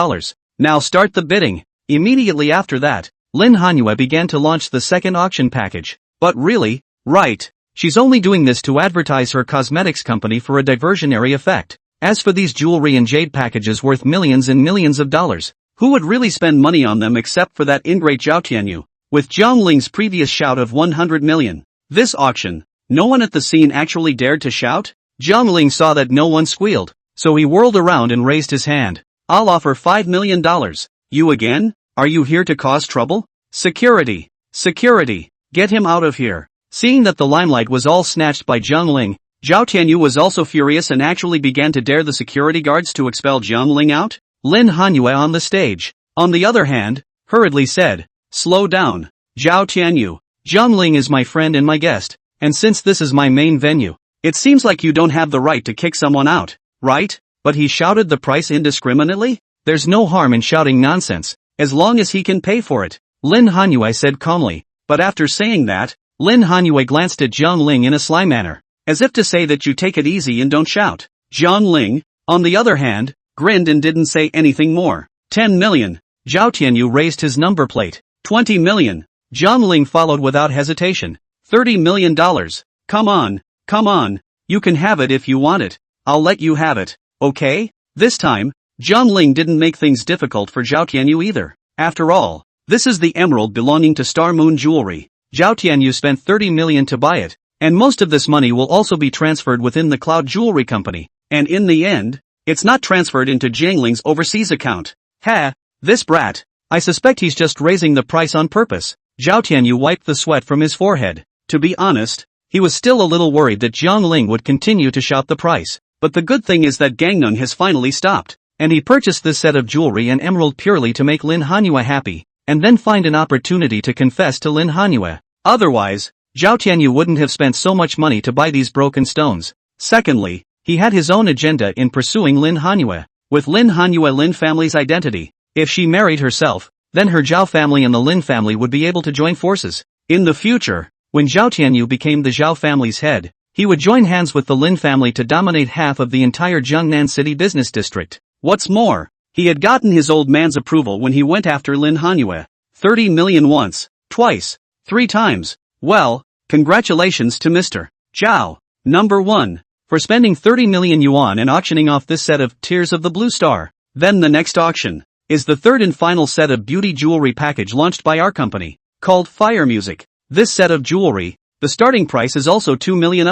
Now start the bidding. Immediately after that, Lin Hanyue began to launch the second auction package. But really, right, she's only doing this to advertise her cosmetics company for a diversionary effect. As for these jewelry and jade packages worth millions and millions of dollars, who would really spend money on them except for that ingrate Zhao Tianyu? With Zhang Ling's previous shout of 100 million, this auction, no one at the scene actually dared to shout? Zhang Ling saw that no one squealed, so he whirled around and raised his hand. I'll offer $5 million. You again? Are you here to cause trouble? Security! Security! Get him out of here. Seeing that the limelight was all snatched by Zhang Ling, Zhao Tianyu was also furious and actually began to dare the security guards to expel Zhang Ling out. Lin Hanyue on the stage, on the other hand, hurriedly said, slow down, Zhao Tianyu. Zhang Ling is my friend and my guest, and since this is my main venue, it seems like you don't have the right to kick someone out, right? But he shouted the price indiscriminately? There's no harm in shouting nonsense, as long as he can pay for it, Lin Hanyue said calmly. But after saying that, Lin Hanyue glanced at Zhang Ling in a sly manner, as if to say that you take it easy and don't shout. Zhang Ling, on the other hand, grinned and didn't say anything more. 10 million. Zhao Tianyu raised his number plate. 20 million. Zhang Ling followed without hesitation. $30 million. Come on. You can have it if you want it. I'll let you have it, okay? This time, Zhang Ling didn't make things difficult for Zhao Tianyu either. After all, this is the emerald belonging to Star Moon Jewelry. Zhao Tianyu spent 30 million to buy it, and most of this money will also be transferred within the Cloud Jewelry Company, and in the end, it's not transferred into Jiangling's overseas account. Ha! This brat. I suspect he's just raising the price on purpose. Zhao Tianyu wiped the sweat from his forehead. To be honest, he was still a little worried that Zhang Ling would continue to shout the price, but the good thing is that Gangnung has finally stopped, and he purchased this set of jewelry and emerald purely to make Lin Hanyue happy, and then find an opportunity to confess to Lin Hanyue. Otherwise, Zhao Tianyu wouldn't have spent so much money to buy these broken stones. Secondly, he had his own agenda in pursuing Lin Hanyue. With Lin Hanyue Lin family's identity, if she married herself, then her Zhao family and the Lin family would be able to join forces. In the future, when Zhao Tianyu became the Zhao family's head, he would join hands with the Lin family to dominate half of the entire Jiangnan City business district. What's more, he had gotten his old man's approval when he went after Lin Hanyue. 30 million once, twice, 3 times. Well, congratulations to Mr. Zhao, number 1, for spending 30 million yuan and auctioning off this set of Tears of the Blue Star. Then the next auction is the third and final set of beauty jewelry package launched by our company, called Fire Music. This set of jewelry, the starting price is also 2 million.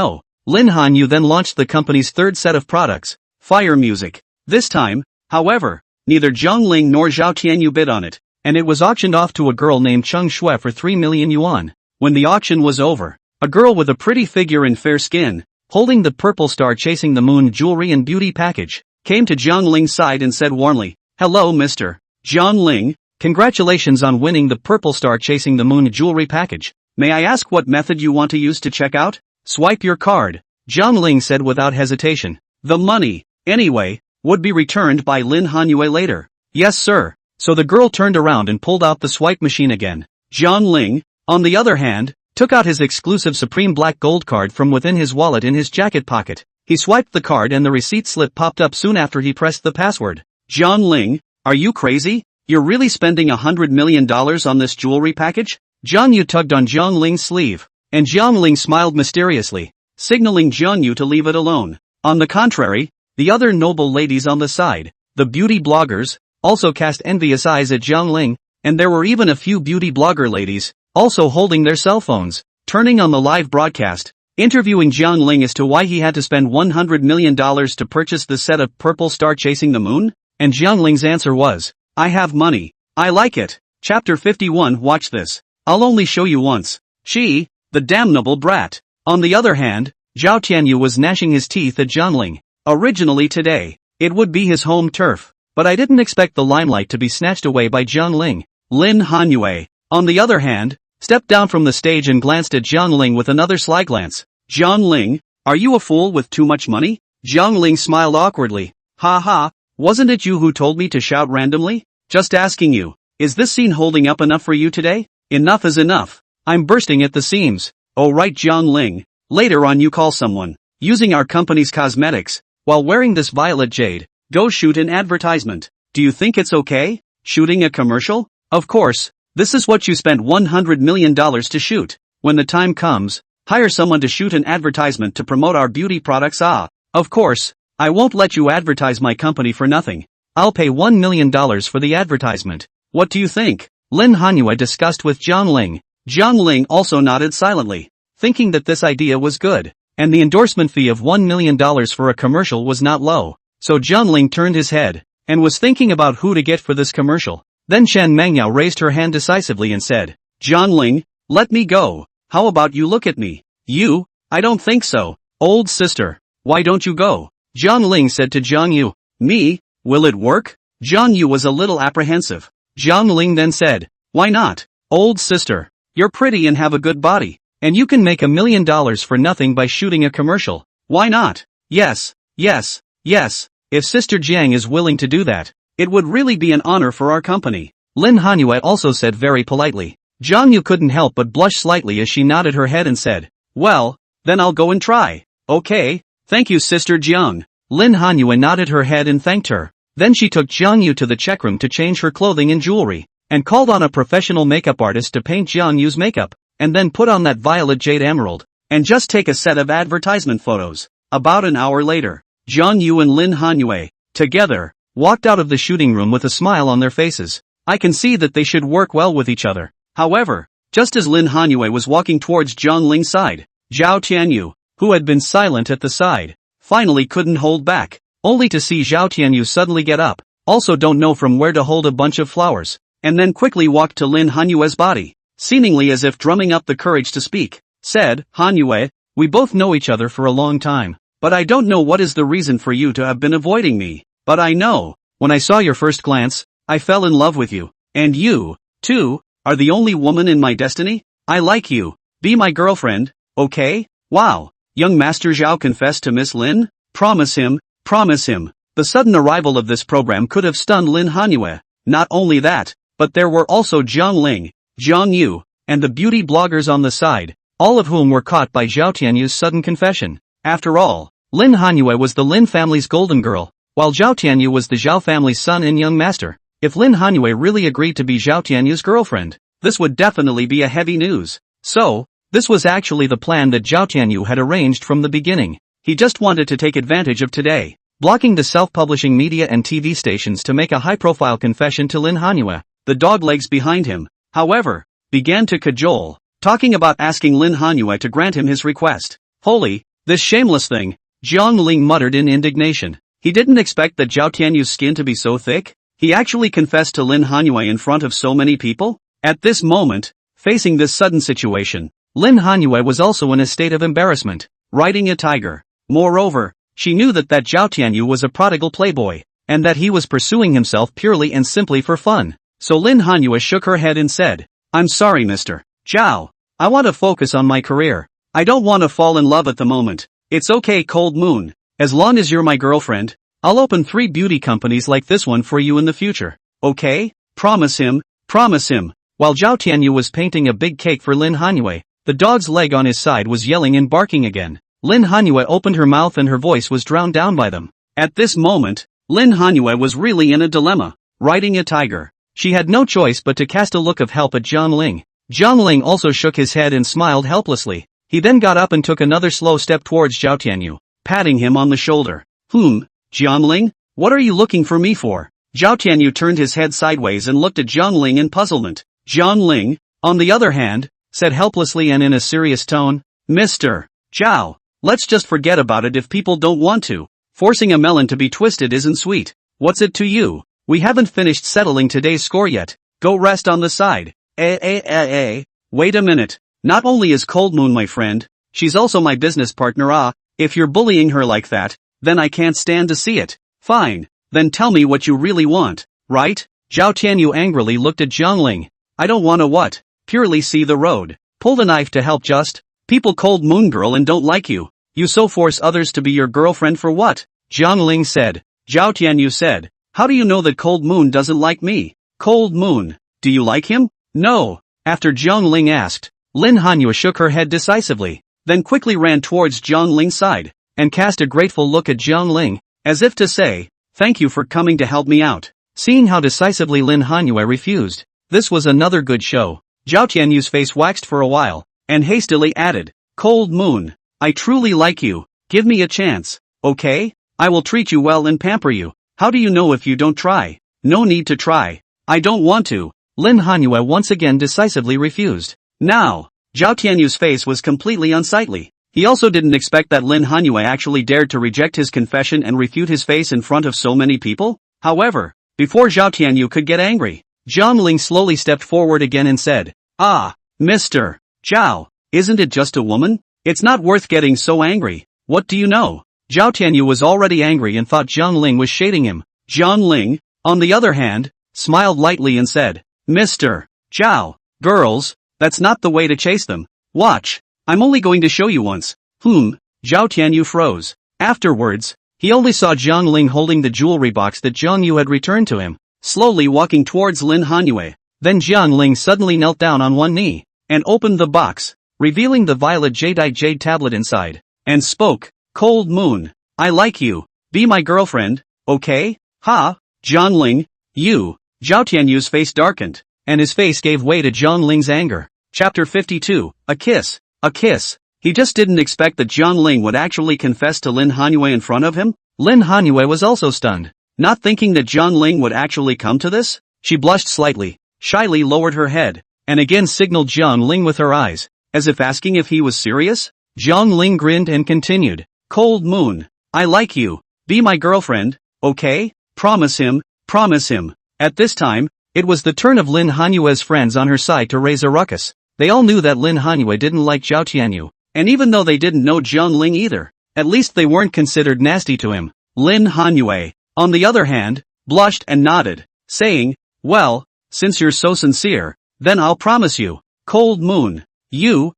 Lin Hanyue then launched the company's third set of products, Fire Music. This time, however, neither Zhang Ling nor Zhao Tianyu bid on it, and it was auctioned off to a girl named Cheng Shui for 3 million yuan. When the auction was over, a girl with a pretty figure and fair skin, holding the purple star chasing the moon jewelry and beauty package, came to Zhang Ling's side and said warmly, "Hello Mr. Zhang Ling, congratulations on winning the purple star chasing the moon jewelry package. May I ask what method you want to use to check out?" "Swipe your card," Zhang Ling said without hesitation. "The money, anyway, would be returned by Lin Hanyue later." "Yes sir." So the girl turned around and pulled out the swipe machine again. Zhang Ling, on the other hand, took out his exclusive Supreme Black Gold card from within his wallet in his jacket pocket. He swiped the card and the receipt slip popped up soon after he pressed the password. Jiang Ling, are you crazy? You're really spending $100 million on this jewelry package? Jiang Yu tugged on Jiang Ling's sleeve, and Jiang Ling smiled mysteriously, signaling Jiang Yu to leave it alone. On the contrary, the other noble ladies on the side, the beauty bloggers, also cast envious eyes at Jiang Ling, and there were even a few beauty blogger ladies, also holding their cell phones, turning on the live broadcast, interviewing Jiang Ling as to why he had to spend $100 million to purchase the set of Purple Star Chasing the Moon, and Jiang Ling's answer was, I have money. I like it. Chapter 51. Watch this. I'll only show you once. She, the damnable brat. On the other hand, Zhao Tianyu was gnashing his teeth at Jiang Ling. Originally today, it would be his home turf, but I didn't expect the limelight to be snatched away by Jiang Ling. Lin Hanyue, on the other hand, stepped down from the stage and glanced at Jiang Ling with another sly glance. Jiang Ling, are you a fool with too much money? Jiang Ling smiled awkwardly. Ha ha, wasn't it you who told me to shout randomly? Just asking you, is this scene holding up enough for you today? Enough is enough. I'm bursting at the seams. Oh right Jiang Ling, later on you call someone, using our company's cosmetics, while wearing this violet jade, go shoot an advertisement. Do you think it's okay? Shooting a commercial? Of course, this is what you spent $100 million to shoot. When the time comes, hire someone to shoot an advertisement to promote our beauty products. Of course, I won't let you advertise my company for nothing. I'll pay $1 million for the advertisement. What do you think? Lin Hanyue discussed with Jiang Ling. Jiang Ling also nodded silently, thinking that this idea was good, and the endorsement fee of $1 million for a commercial was not low. So Jiang Ling turned his head, and was thinking about who to get for this commercial. Then Shen Mengyao raised her hand decisively and said, Jiang Ling, let me go. How about you look at me? You? I don't think so. Old sister, why don't you go? Jiang Ling said to Jiang Yu. Me? Will it work? Jiang Yu was a little apprehensive. Jiang Ling then said, why not? Old sister, you're pretty and have a good body, and you can make $1 million for nothing by shooting a commercial. Why not? Yes, yes, yes, if Sister Jiang is willing to do that, it would really be an honor for our company. Lin Hanyue also said very politely. Jiang Yu couldn't help but blush slightly as she nodded her head and said, well, then I'll go and try. Okay, thank you Sister Jiang. Lin Hanyue nodded her head and thanked her. Then she took Jiang Yu to the check room to change her clothing and jewelry, and called on a professional makeup artist to paint Jiang Yu's makeup, and then put on that violet jade emerald, and just take a set of advertisement photos. About an hour later, Jiang Yu and Lin Hanyue, together, walked out of the shooting room with a smile on their faces. I can see that they should work well with each other. However, just as Lin Hanyue was walking towards Jiang Ling's side, Zhao Tianyu, who had been silent at the side, finally couldn't hold back, only to see Zhao Tianyu suddenly get up, also don't know from where to hold a bunch of flowers, and then quickly walked to Lin Hanyue's body, seemingly as if drumming up the courage to speak, said, Hanyue, we both know each other for a long time, but I don't know what is the reason for you to have been avoiding me, but I know, when I saw your first glance, I fell in love with you, and you, too, are the only woman in my destiny. I like you, be my girlfriend, okay? Wow, young Master Zhao confessed to Miss Lin? Promise him, promise him. The sudden arrival of this program could have stunned Lin Hanyue. Not only that, but there were also Jiang Ling, Jiang Yu, and the beauty bloggers on the side, all of whom were caught by Zhao Tianyu's sudden confession. After all, Lin Hanyue was the Lin family's golden girl, while Zhao Tianyu was the Zhao family's son and young master. If Lin Hanyue really agreed to be Zhao Tianyu's girlfriend, this would definitely be a heavy news. So, this was actually the plan that Zhao Tianyu had arranged from the beginning. He just wanted to take advantage of today, blocking the self-publishing media and TV stations to make a high-profile confession to Lin Hanyue. The doglegs behind him, however, began to cajole, talking about asking Lin Hanyue to grant him his request. Holy, this shameless thing, Jiang Ling muttered in indignation. He didn't expect that Zhao Tianyu's skin to be so thick. He actually confessed to Lin Hanyue in front of so many people? At this moment, facing this sudden situation, Lin Hanyue was also in a state of embarrassment, riding a tiger. Moreover, she knew that Zhao Tianyu was a prodigal playboy, and that he was pursuing himself purely and simply for fun. So Lin Hanyue shook her head and said, I'm sorry Mr. Zhao. I want to focus on my career. I don't want to fall in love at the moment. It's okay Cold Moon. As long as you're my girlfriend, I'll open 3 beauty companies like this one for you in the future. Okay? Promise him, promise him. While Zhao Tianyu was painting a big cake for Lin Hanyue, the dog's leg on his side was yelling and barking again. Lin Hanyue opened her mouth and her voice was drowned down by them. At this moment, Lin Hanyue was really in a dilemma, riding a tiger. She had no choice but to cast a look of help at Jiang Ling. Jiang Ling also shook his head and smiled helplessly. He then got up and took another slow step towards Zhao Tianyu, patting him on the shoulder. Jiang Ling? What are you looking for me for? Zhao Tianyu turned his head sideways and looked at Jiang Ling in puzzlement. Jiang Ling, on the other hand, said helplessly and in a serious tone, Mr. Zhao, let's just forget about it if people don't want to. Forcing a melon to be twisted isn't sweet. What's it to you? We haven't finished settling today's score yet. Go rest on the side. Wait a minute. Not only is Cold Moon my friend, she's also my business partner. If you're bullying her like that, then I can't stand to see it. Fine. Then tell me what you really want, right? Zhao Tianyu angrily looked at Jiang Ling. I don't wanna what? Purely see the road. Pull the knife to help just. People Cold Moon girl and don't like you. You so force others to be your girlfriend for what? Jiang Ling said. Zhao Tianyu said. How do you know that Cold Moon doesn't like me? Cold Moon. Do you like him? No. After Jiang Ling asked, Lin Hanyue shook her head decisively, then quickly ran towards Jiang Ling's side, and cast a grateful look at Jiang Ling, as if to say, thank you for coming to help me out. Seeing how decisively Lin Hanyue refused, this was another good show. Zhao Tianyu's face waxed for a while, and hastily added, Cold Moon, I truly like you. Give me a chance, okay? I will treat you well and pamper you. How do you know if you don't try? No need to try. I don't want to. Lin Hanyue once again decisively refused. Now, Zhao Tianyu's face was completely unsightly. He also didn't expect that Lin Hanyue actually dared to reject his confession and refute his face in front of so many people. However, before Zhao Tianyu could get angry, Jiang Ling slowly stepped forward again and said, Mr. Zhao, isn't it just a woman? It's not worth getting so angry. What do you know? Zhao Tianyu was already angry and thought Jiang Ling was shading him. Jiang Ling, on the other hand, smiled lightly and said, Mr. Zhao, girls, that's not the way to chase them. Watch, I'm only going to show you once. Zhao Tianyu froze. Afterwards, he only saw Jiang Ling holding the jewelry box that Jiang Yu had returned to him, slowly walking towards Lin Hanyue. Then Jiang Ling suddenly knelt down on one knee, and opened the box, revealing the violet jadeite jade tablet inside, and spoke, Cold Moon, I like you. Be my girlfriend, okay? Jiang Ling, you. Zhao Tianyu's face darkened, and his face gave way to Jiang Ling's anger. Chapter 52, A Kiss. A kiss. He just didn't expect that Jiang Ling would actually confess to Lin Hanyue in front of him. Lin Hanyue was also stunned, not thinking that Jiang Ling would actually come to this. She blushed slightly, shyly lowered her head, and again signaled Jiang Ling with her eyes, as if asking if he was serious. Jiang Ling grinned and continued, Cold Moon, I like you. Be my girlfriend, okay? Promise him, promise him. At this time, it was the turn of Lin Hanyue's friends on her side to raise a ruckus. They all knew that Lin Hanyue didn't like Zhao Tianyu, and even though they didn't know Jiang Ling either, at least they weren't considered nasty to him. Lin Hanyue, on the other hand, blushed and nodded, saying, well, since you're so sincere, then I'll promise you. Cold Moon, you,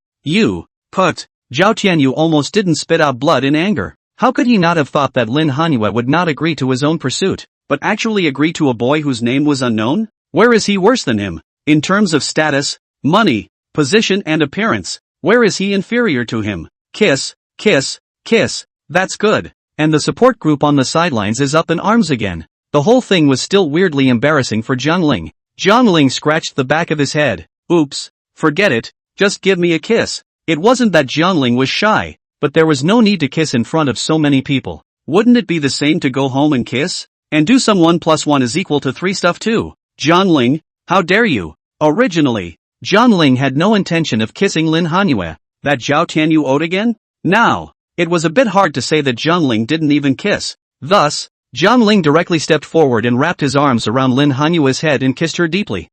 put. Zhao Tianyu almost didn't spit out blood in anger. How could he not have thought that Lin Hanyue would not agree to his own pursuit, but actually agree to a boy whose name was unknown? Where is he worse than him? In terms of status, money, position and appearance, where is he inferior to him? Kiss, kiss, kiss, that's good. And the support group on the sidelines is up in arms again. The whole thing was still weirdly embarrassing for Jiang Ling. Jiang Ling scratched the back of his head. Oops, forget it, just give me a kiss. It wasn't that Jiang Ling was shy, but there was no need to kiss in front of so many people. Wouldn't it be the same to go home and kiss? And do some 1 + 1 = 3 stuff too? Jiang Ling, how dare you? Originally, Jiang Ling had no intention of kissing Lin Hanyue. That Zhao Tianyu owed again? Now, it was a bit hard to say that Jiang Ling didn't even kiss. Thus, Jiang Ling directly stepped forward and wrapped his arms around Lin Hanyue's head and kissed her deeply.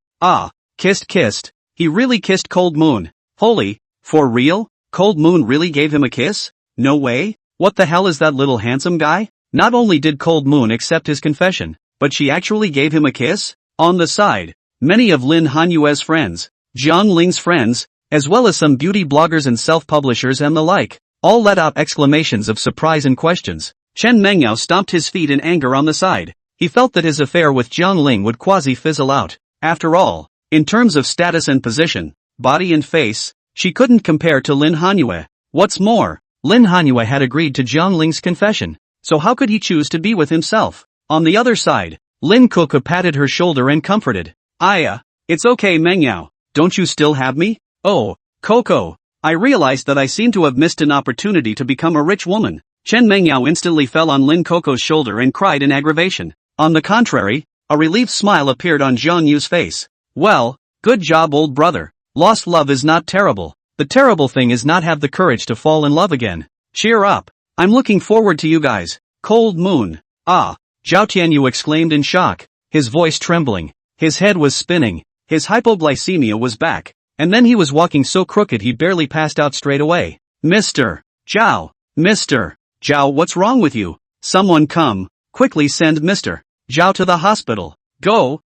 Kissed. He really kissed Cold Moon. Holy, for real? Cold Moon really gave him a kiss? No way. What the hell is that little handsome guy? Not only did Cold Moon accept his confession, but she actually gave him a kiss? On the side, many of Lin Hanyue's friends, Jiang Ling's friends, as well as some beauty bloggers and self-publishers and the like, all let out exclamations of surprise and questions. Chen Mengyao stomped his feet in anger on the side. He felt that his affair with Jiang Ling would quasi-fizzle out. After all, in terms of status and position, body and face, she couldn't compare to Lin Hanyue. What's more, Lin Hanyu had agreed to Jiang Ling's confession, so how could he choose to be with himself? On the other side, Lin Coco patted her shoulder and comforted. It's okay Mengyao, don't you still have me? Oh, Coco. I realized that I seem to have missed an opportunity to become a rich woman. Chen Mengyao instantly fell on Lin Coco's shoulder and cried in aggravation. On the contrary, a relieved smile appeared on Jiang Yu's face. Well, good job old brother. Lost love is not terrible. The terrible thing is not have the courage to fall in love again. Cheer up. I'm looking forward to you guys. Cold moon. Ah. Zhao Tianyu exclaimed in shock, his voice trembling. His head was spinning. His hypoglycemia was back. And then he was walking so crooked he barely passed out straight away. Mr. Zhao. Mr. Zhao, what's wrong with you? Someone come. Quickly send Mr. Zhao to the hospital. Go.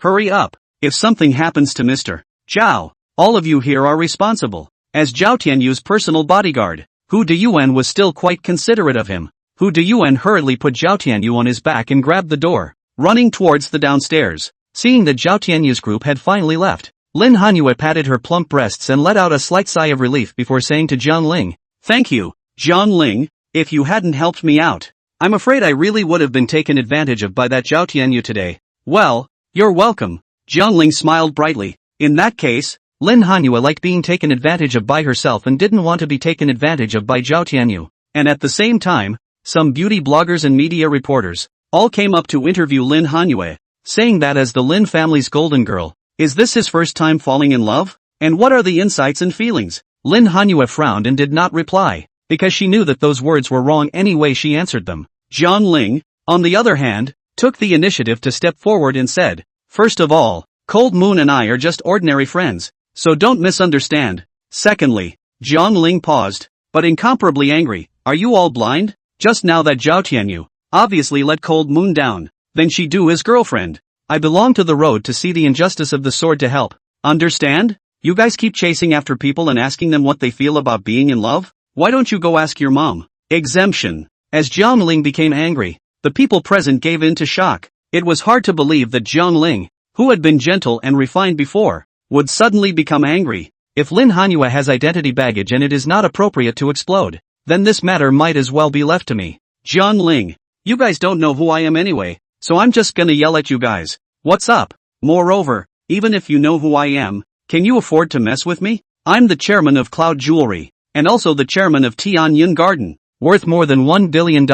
Hurry up. If something happens to Mr. Zhao, all of you here are responsible. As Zhao Tianyu's personal bodyguard, Hu Deyuan was still quite considerate of him. Hu Deyuan hurriedly put Zhao Tianyu on his back and grabbed the door, running towards the downstairs. Seeing that Zhao Tianyu's group had finally left, Lin Hanyu patted her plump breasts and let out a slight sigh of relief before saying to Jiang Ling, "Thank you, Jiang Ling, if you hadn't helped me out, I'm afraid I really would have been taken advantage of by that Zhao Tianyu today." Well, you're welcome. Jiang Ling smiled brightly. In that case, Lin Hanyu liked being taken advantage of by herself and didn't want to be taken advantage of by Zhao Tianyu. And at the same time, some beauty bloggers and media reporters all came up to interview Lin Hanyu, saying that as the Lin family's golden girl, is this his first time falling in love? And what are the insights and feelings? Lin Hanyu frowned and did not reply, because she knew that those words were wrong any way she answered them. Jiang Ling, on the other hand, took the initiative to step forward and said, "First of all, Cold Moon and I are just ordinary friends, so don't misunderstand. Secondly," Jiang Ling paused, but incomparably angry, "are you all blind? Just now that Zhao Tianyu obviously let Cold Moon down, then she do his girlfriend. I belong to the road to see the injustice of the sword to help. Understand? You guys keep chasing after people and asking them what they feel about being in love? Why don't you go ask your mom?" Exemption. As Jiang Ling became angry, the people present gave in to shock. It was hard to believe that Jiang Ling, who had been gentle and refined before, would suddenly become angry. If Lin Hanyu has identity baggage and it is not appropriate to explode, then this matter might as well be left to me. Jiang Ling, you guys don't know who I am anyway, so I'm just gonna yell at you guys. What's up? Moreover, even if you know who I am, can you afford to mess with me? I'm the chairman of Cloud Jewelry, and also the chairman of Tianyun Garden, worth more than $1 billion.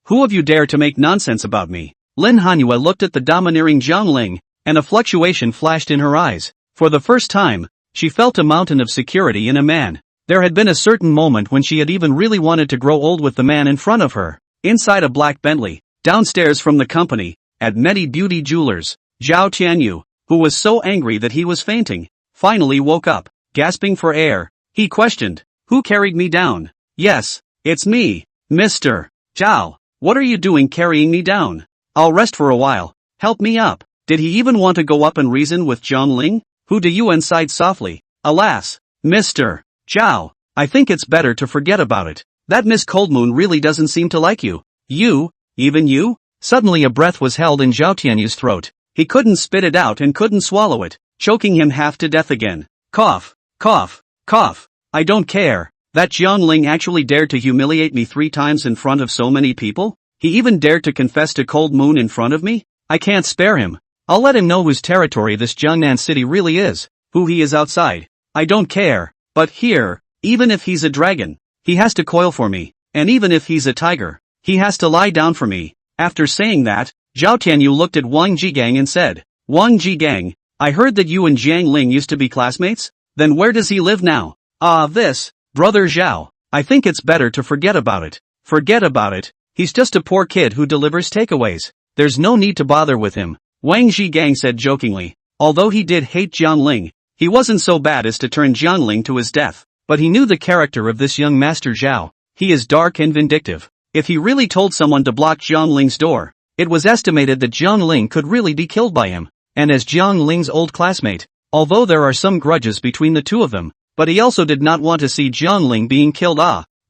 Who of you dare to make nonsense about me? Lin Hanyu looked at the domineering Jiang Ling, and a fluctuation flashed in her eyes. For the first time, she felt a mountain of security in a man. There had been a certain moment when she had even really wanted to grow old with the man in front of her. Inside a black Bentley, downstairs from the company, at Medi Beauty Jewelers, Zhao Tianyu, who was so angry that he was fainting, finally woke up, gasping for air. He questioned, "Who carried me down?" "Yes, it's me, Mr. Zhao. What are you doing carrying me down? I'll rest for a while. Help me up." Did he even want to go up and reason with Jiang Ling? Hu Deyuan sighed softly. "Alas, Mr. Zhao, I think it's better to forget about it. That Miss Coldmoon really doesn't seem to like you. Even you?" Suddenly a breath was held in Zhao Tianyu's throat. He couldn't spit it out and couldn't swallow it, choking him half to death again. Cough, cough, cough. I don't care. That Jiang Ling actually dared to humiliate me 3 times in front of so many people? He even dared to confess to Cold Moon in front of me? I can't spare him. I'll let him know whose territory this Jiangnan city really is, who he is outside. I don't care. But here, even if he's a dragon, he has to coil for me, and even if he's a tiger, he has to lie down for me. After saying that, Zhao Tianyu looked at Wang Jigang and said, "Wang Jigang, I heard that you and Jiang Ling used to be classmates? Then where does he live now?" This, brother Zhao, I think it's better to forget about it. Forget about it. He's just a poor kid who delivers takeaways. There's no need to bother with him. Wang Jigang said jokingly. Although he did hate Jiang Ling, he wasn't so bad as to turn Jiang Ling to his death. But he knew the character of this young master Zhao. He is dark and vindictive. If he really told someone to block Jiang Ling's door, it was estimated that Jiang Ling could really be killed by him. And as Jiang Ling's old classmate, although there are some grudges between the two of them, but he also did not want to see Jiang Ling being killed.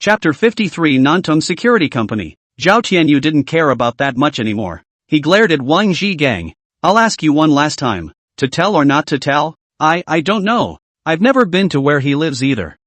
Chapter 53 Nantung Security Company. Zhao Tianyu didn't care about that much anymore. He glared at Wang Jigang. I'll ask you one last time. To tell or not to tell? I don't know. I've never been to where he lives either.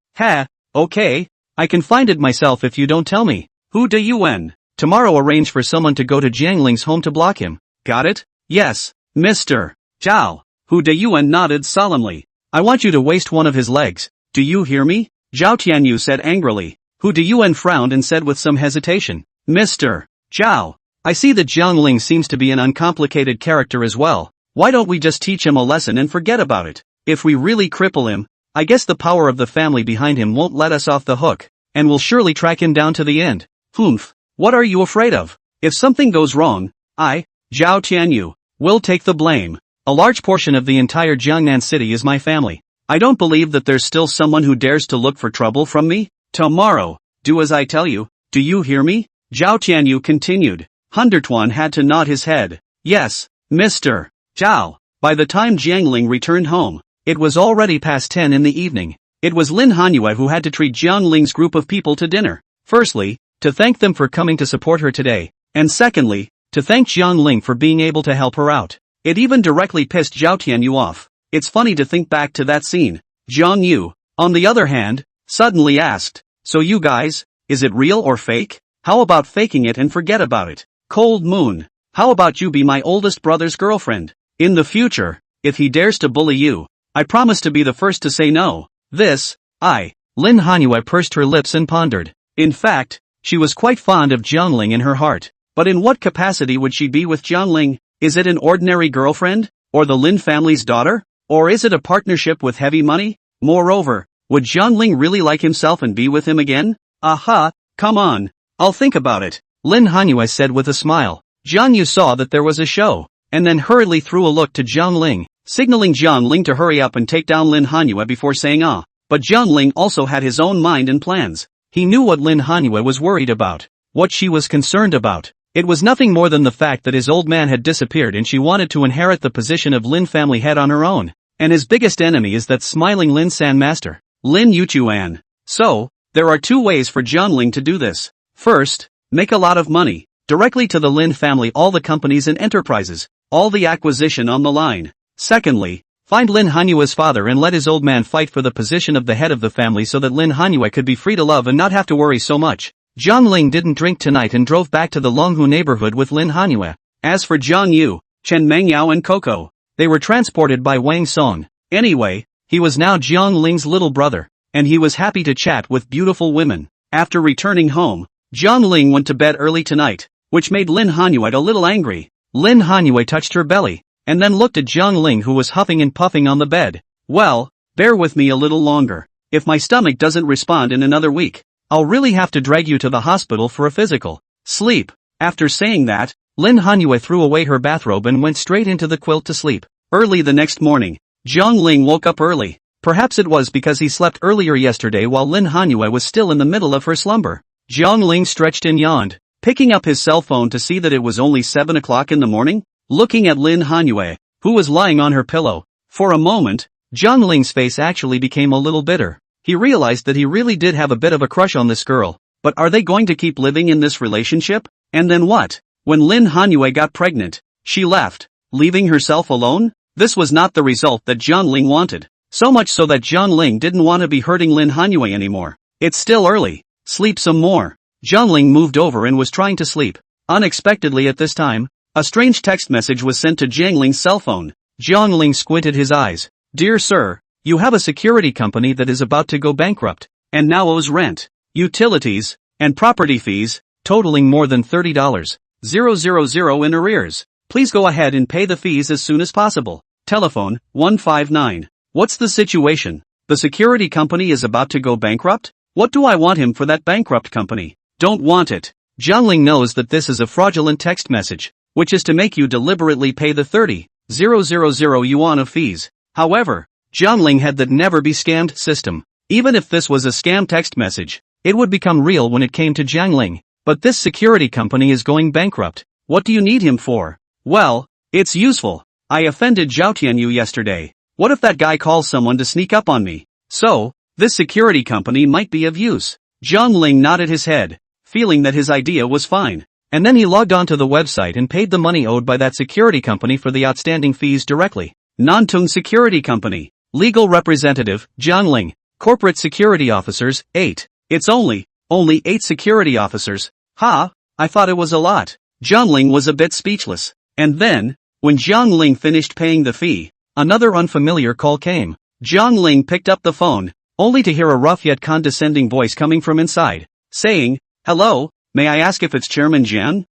Okay. I can find it myself if you don't tell me. Who do you when? Tomorrow arrange for someone to go to Jiang Ling's home to block him. Got it? Yes, Mr. Zhao. Hu Deyuan nodded solemnly. I want you to waste one of his legs. Do you hear me? Zhao Tianyu said angrily. Hu Deyuan frowned and said with some hesitation. Mr. Zhao. I see that Jiang Ling seems to be an uncomplicated character as well. Why don't we just teach him a lesson and forget about it? If we really cripple him, I guess the power of the family behind him won't let us off the hook, and we'll surely track him down to the end. Humph. What are you afraid of? If something goes wrong, I, Zhao Tianyu, will take the blame. A large portion of the entire Jiangnan city is my family. I don't believe that there's still someone who dares to look for trouble from me. Tomorrow, do as I tell you. Do you hear me? Zhao Tianyu continued. Hundertuan had to nod his head. Yes, Mr. Zhao. By the time Jiang Ling returned home, it was already past 10 in the evening. It was Lin Hanyue who had to treat Jiang Ling's group of people to dinner. Firstly, to thank them for coming to support her today, and secondly, to thank Jiang Ling for being able to help her out. It even directly pissed Zhao Tianyu off. It's funny to think back to that scene. Jiang Yu, on the other hand, suddenly asked, so you guys, is it real or fake? How about faking it and forget about it? Cold Moon, how about you be my oldest brother's girlfriend? In the future, if he dares to bully you, I promise to be the first to say no. Lin Hanyue pursed her lips and pondered. In fact, she was quite fond of Jiang Ling in her heart. But in what capacity would she be with Jiang Ling? Is it an ordinary girlfriend? Or the Lin family's daughter? Or is it a partnership with heavy money? Moreover, would Jiang Ling really like himself and be with him again? Aha, come on. I'll think about it. Lin Hanyue said with a smile. Jiang Yu saw that there was a show, and then hurriedly threw a look to Jiang Ling, signaling Jiang Ling to hurry up and take down Lin Hanyue before saying ah. But Jiang Ling also had his own mind and plans. He knew what Lin Hanyue was worried about, what she was concerned about. It was nothing more than the fact that his old man had disappeared and she wanted to inherit the position of Lin family head on her own. And his biggest enemy is that smiling Lin San master, Lin Yuchuan. So, there are two ways for Jiang Ling to do this. First, make a lot of money, directly to the Lin family, all the companies and enterprises, all the acquisition on the line. Secondly, find Lin Hanyue's father and let his old man fight for the position of the head of the family so that Lin Hanyue could be free to love and not have to worry so much. Jiang Ling didn't drink tonight and drove back to the Longhu neighborhood with Lin Hanyue. As for Jiang Yu, Chen Mengyao and Coco, they were transported by Wang Song. Anyway, he was now Jiang Ling's little brother, and he was happy to chat with beautiful women. After returning home, Jiang Ling went to bed early tonight, which made Lin Hanyue a little angry. Lin Hanyue touched her belly, and then looked at Jiang Ling who was huffing and puffing on the bed. Well, bear with me a little longer. If my stomach doesn't respond in another week, I'll really have to drag you to the hospital for a physical. Sleep. After saying that, Lin Hanyue threw away her bathrobe and went straight into the quilt to sleep. Early the next morning, Jiang Ling woke up early. Perhaps it was because he slept earlier yesterday while Lin Hanyue was still in the middle of her slumber. Jiang Ling stretched and yawned, picking up his cell phone to see that it was only 7 o'clock in the morning. Looking at Lin Hanyue, who was lying on her pillow, for a moment, Jiang Ling's face actually became a little bitter. He realized that he really did have a bit of a crush on this girl. But are they going to keep living in this relationship? And then what? When Lin Hanyue got pregnant, she left, leaving herself alone? This was not the result that Jiang Ling wanted. So much so that Jiang Ling didn't want to be hurting Lin Hanyue anymore. It's still early. Sleep some more. Jiang Ling moved over and was trying to sleep. Unexpectedly at this time, a strange text message was sent to Jiang Ling's cell phone. Jiang Ling squinted his eyes. Dear sir, you have a security company that is about to go bankrupt, and now owes rent, utilities, and property fees, totaling more than $30,000 in arrears. Please go ahead and pay the fees as soon as possible. Telephone, 159. What's the situation? The security company is about to go bankrupt? What do I want him for that bankrupt company? Don't want it. Jiang Ling knows that this is a fraudulent text message, which is to make you deliberately pay the 30,000 yuan of fees. However, Jiang Ling had that never be scammed system. Even if this was a scam text message, it would become real when it came to Jiang Ling. But this security company is going bankrupt. What do you need him for? Well, it's useful. I offended Zhao Tianyu yesterday. What if that guy calls someone to sneak up on me? So, this security company might be of use. Jiang Ling nodded his head, feeling that his idea was fine. And then he logged onto the website and paid the money owed by that security company for the outstanding fees directly. Nantung Security Company. Legal representative, Jiang Ling. Corporate security officers, 8. It's only 8 security officers. Ha, I thought it was a lot. Jiang Ling was a bit speechless. And then, when Jiang Ling finished paying the fee, another unfamiliar call came. Jiang Ling picked up the phone, only to hear a rough yet condescending voice coming from inside, saying, "Hello, may I ask if it's Chairman Jiang?"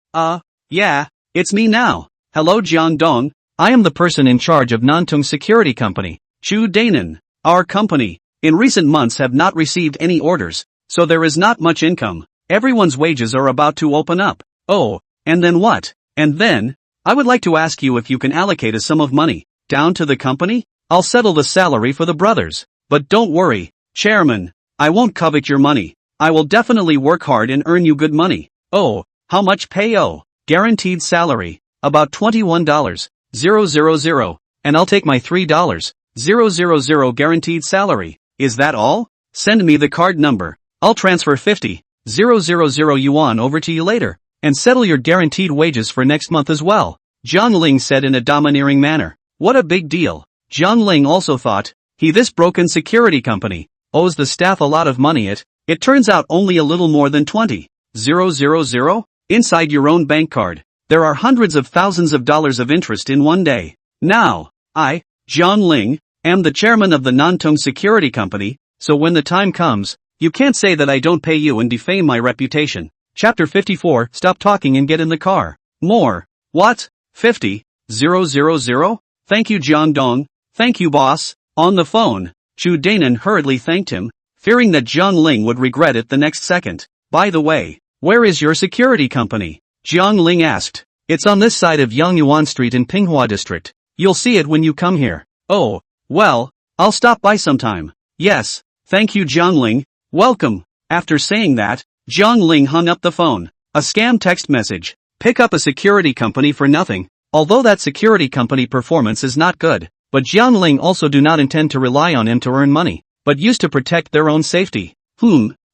Yeah, it's me now. Hello Jiang Dong, I am the person in charge of Nantung Security Company, Chu Danan. Our company, in recent months have not received any orders, so there is not much income. Everyone's wages are about to open up. Oh, and then what? And then, I would like to ask you if you can allocate a sum of money, down to the company? I'll settle the salary for the brothers. But don't worry, Chairman, I won't covet your money. I will definitely work hard and earn you good money. Oh, how much pay? Oh, guaranteed salary, about $21,000, and I'll take my $3,000 guaranteed salary. Is that all? Send me the card number. I'll transfer 50,000 yuan over to you later, and settle your guaranteed wages for next month as well, Jiang Ling said in a domineering manner. What a big deal. Jiang Ling also thought, this broken security company owes the staff a lot of money. It turns out only a little more than 20,000 inside your own bank card. There are hundreds of thousands of dollars of interest in one day. Now, I, Jiang Ling, am the chairman of the Nantung Security Company, so when the time comes, you can't say that I don't pay you and defame my reputation. Chapter 54, Stop talking and get in the car. More. What? 50,000? Thank you Jiang Dong. Thank you boss. On the phone, Chu Danan hurriedly thanked him, fearing that Jiang Ling would regret it the next second. By the way, where is your security company? Jiang Ling asked. It's on this side of Yangyuan Street in Manhwa district. You'll see it when you come here. Oh, well, I'll stop by sometime. Yes, thank you Jiang Ling. Welcome. After saying that, Jiang Ling hung up the phone. A scam text message. Pick up a security company for nothing. Although that security company performance is not good, but Jiang Ling also do not intend to rely on him to earn money, but use to protect their own safety.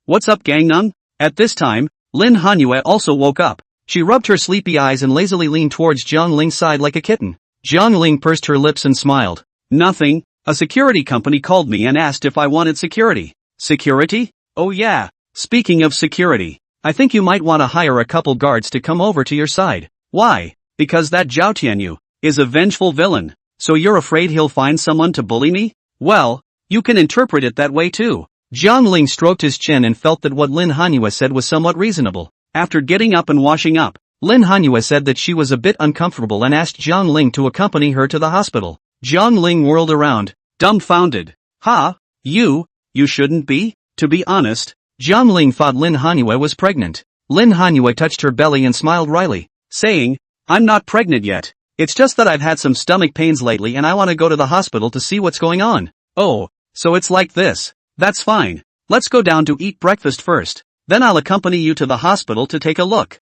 What's up Gangnam? At this time, Lin Hanyue also woke up. She rubbed her sleepy eyes and lazily leaned towards Jiang Ling's side like a kitten. Jiang Ling pursed her lips and smiled. Nothing, a security company called me and asked if I wanted security. Security? Oh yeah, speaking of security, I think you might want to hire a couple guards to come over to your side. Why? Because that Zhao Tianyu is a vengeful villain. So you're afraid he'll find someone to bully me? Well, you can interpret it that way too. Jiang Ling stroked his chin and felt that what Lin Hanyue said was somewhat reasonable. After getting up and washing up, Lin Hanyue said that she was a bit uncomfortable and asked Jiang Ling to accompany her to the hospital. Jiang Ling whirled around, dumbfounded. You shouldn't be? To be honest, Jiang Ling thought Lin Hanyue was pregnant. Lin Hanyue touched her belly and smiled wryly, saying, I'm not pregnant yet. It's just that I've had some stomach pains lately and I want to go to the hospital to see what's going on. Oh, so it's like this. That's fine. Let's go down to eat breakfast first. Then I'll accompany you to the hospital to take a look.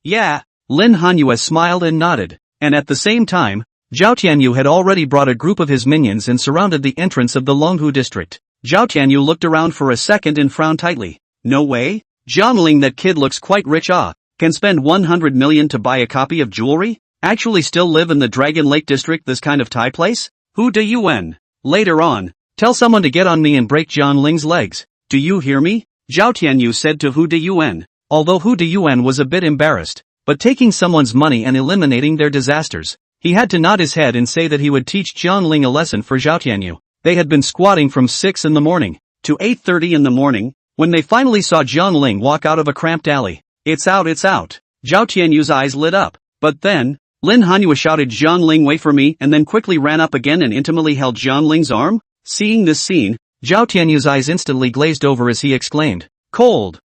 Yeah. Lin Hanyue smiled and nodded. And at the same time, Zhao Tianyu had already brought a group of his minions and surrounded the entrance of the Longhu district. Zhao Tianyu looked around for a second and frowned tightly. No way? Jiang Ling, that kid looks quite rich. Can spend 100 million to buy a copy of jewelry? Actually still live in the Dragon Lake district, this kind of Thai place? Hu Deyuan. Later on, tell someone to get on me and break Jiang Ling's legs. Do you hear me? Zhao Tianyu said to Hu Deyuan. Although Hu Deyuan was a bit embarrassed, but taking someone's money and eliminating their disasters, he had to nod his head and say that he would teach Jiang Ling a lesson for Zhao Tianyu. They had been squatting from 6 in the morning to 8:30 in the morning, when they finally saw Jiang Ling walk out of a cramped alley. It's out. Zhao Tianyu's eyes lit up, but then, Lin Hanyue shouted, Jiang Ling, wait for me, and then quickly ran up again and intimately held Jiang Ling's arm. Seeing this scene, Zhao Tianyu's eyes instantly glazed over as he exclaimed, Cold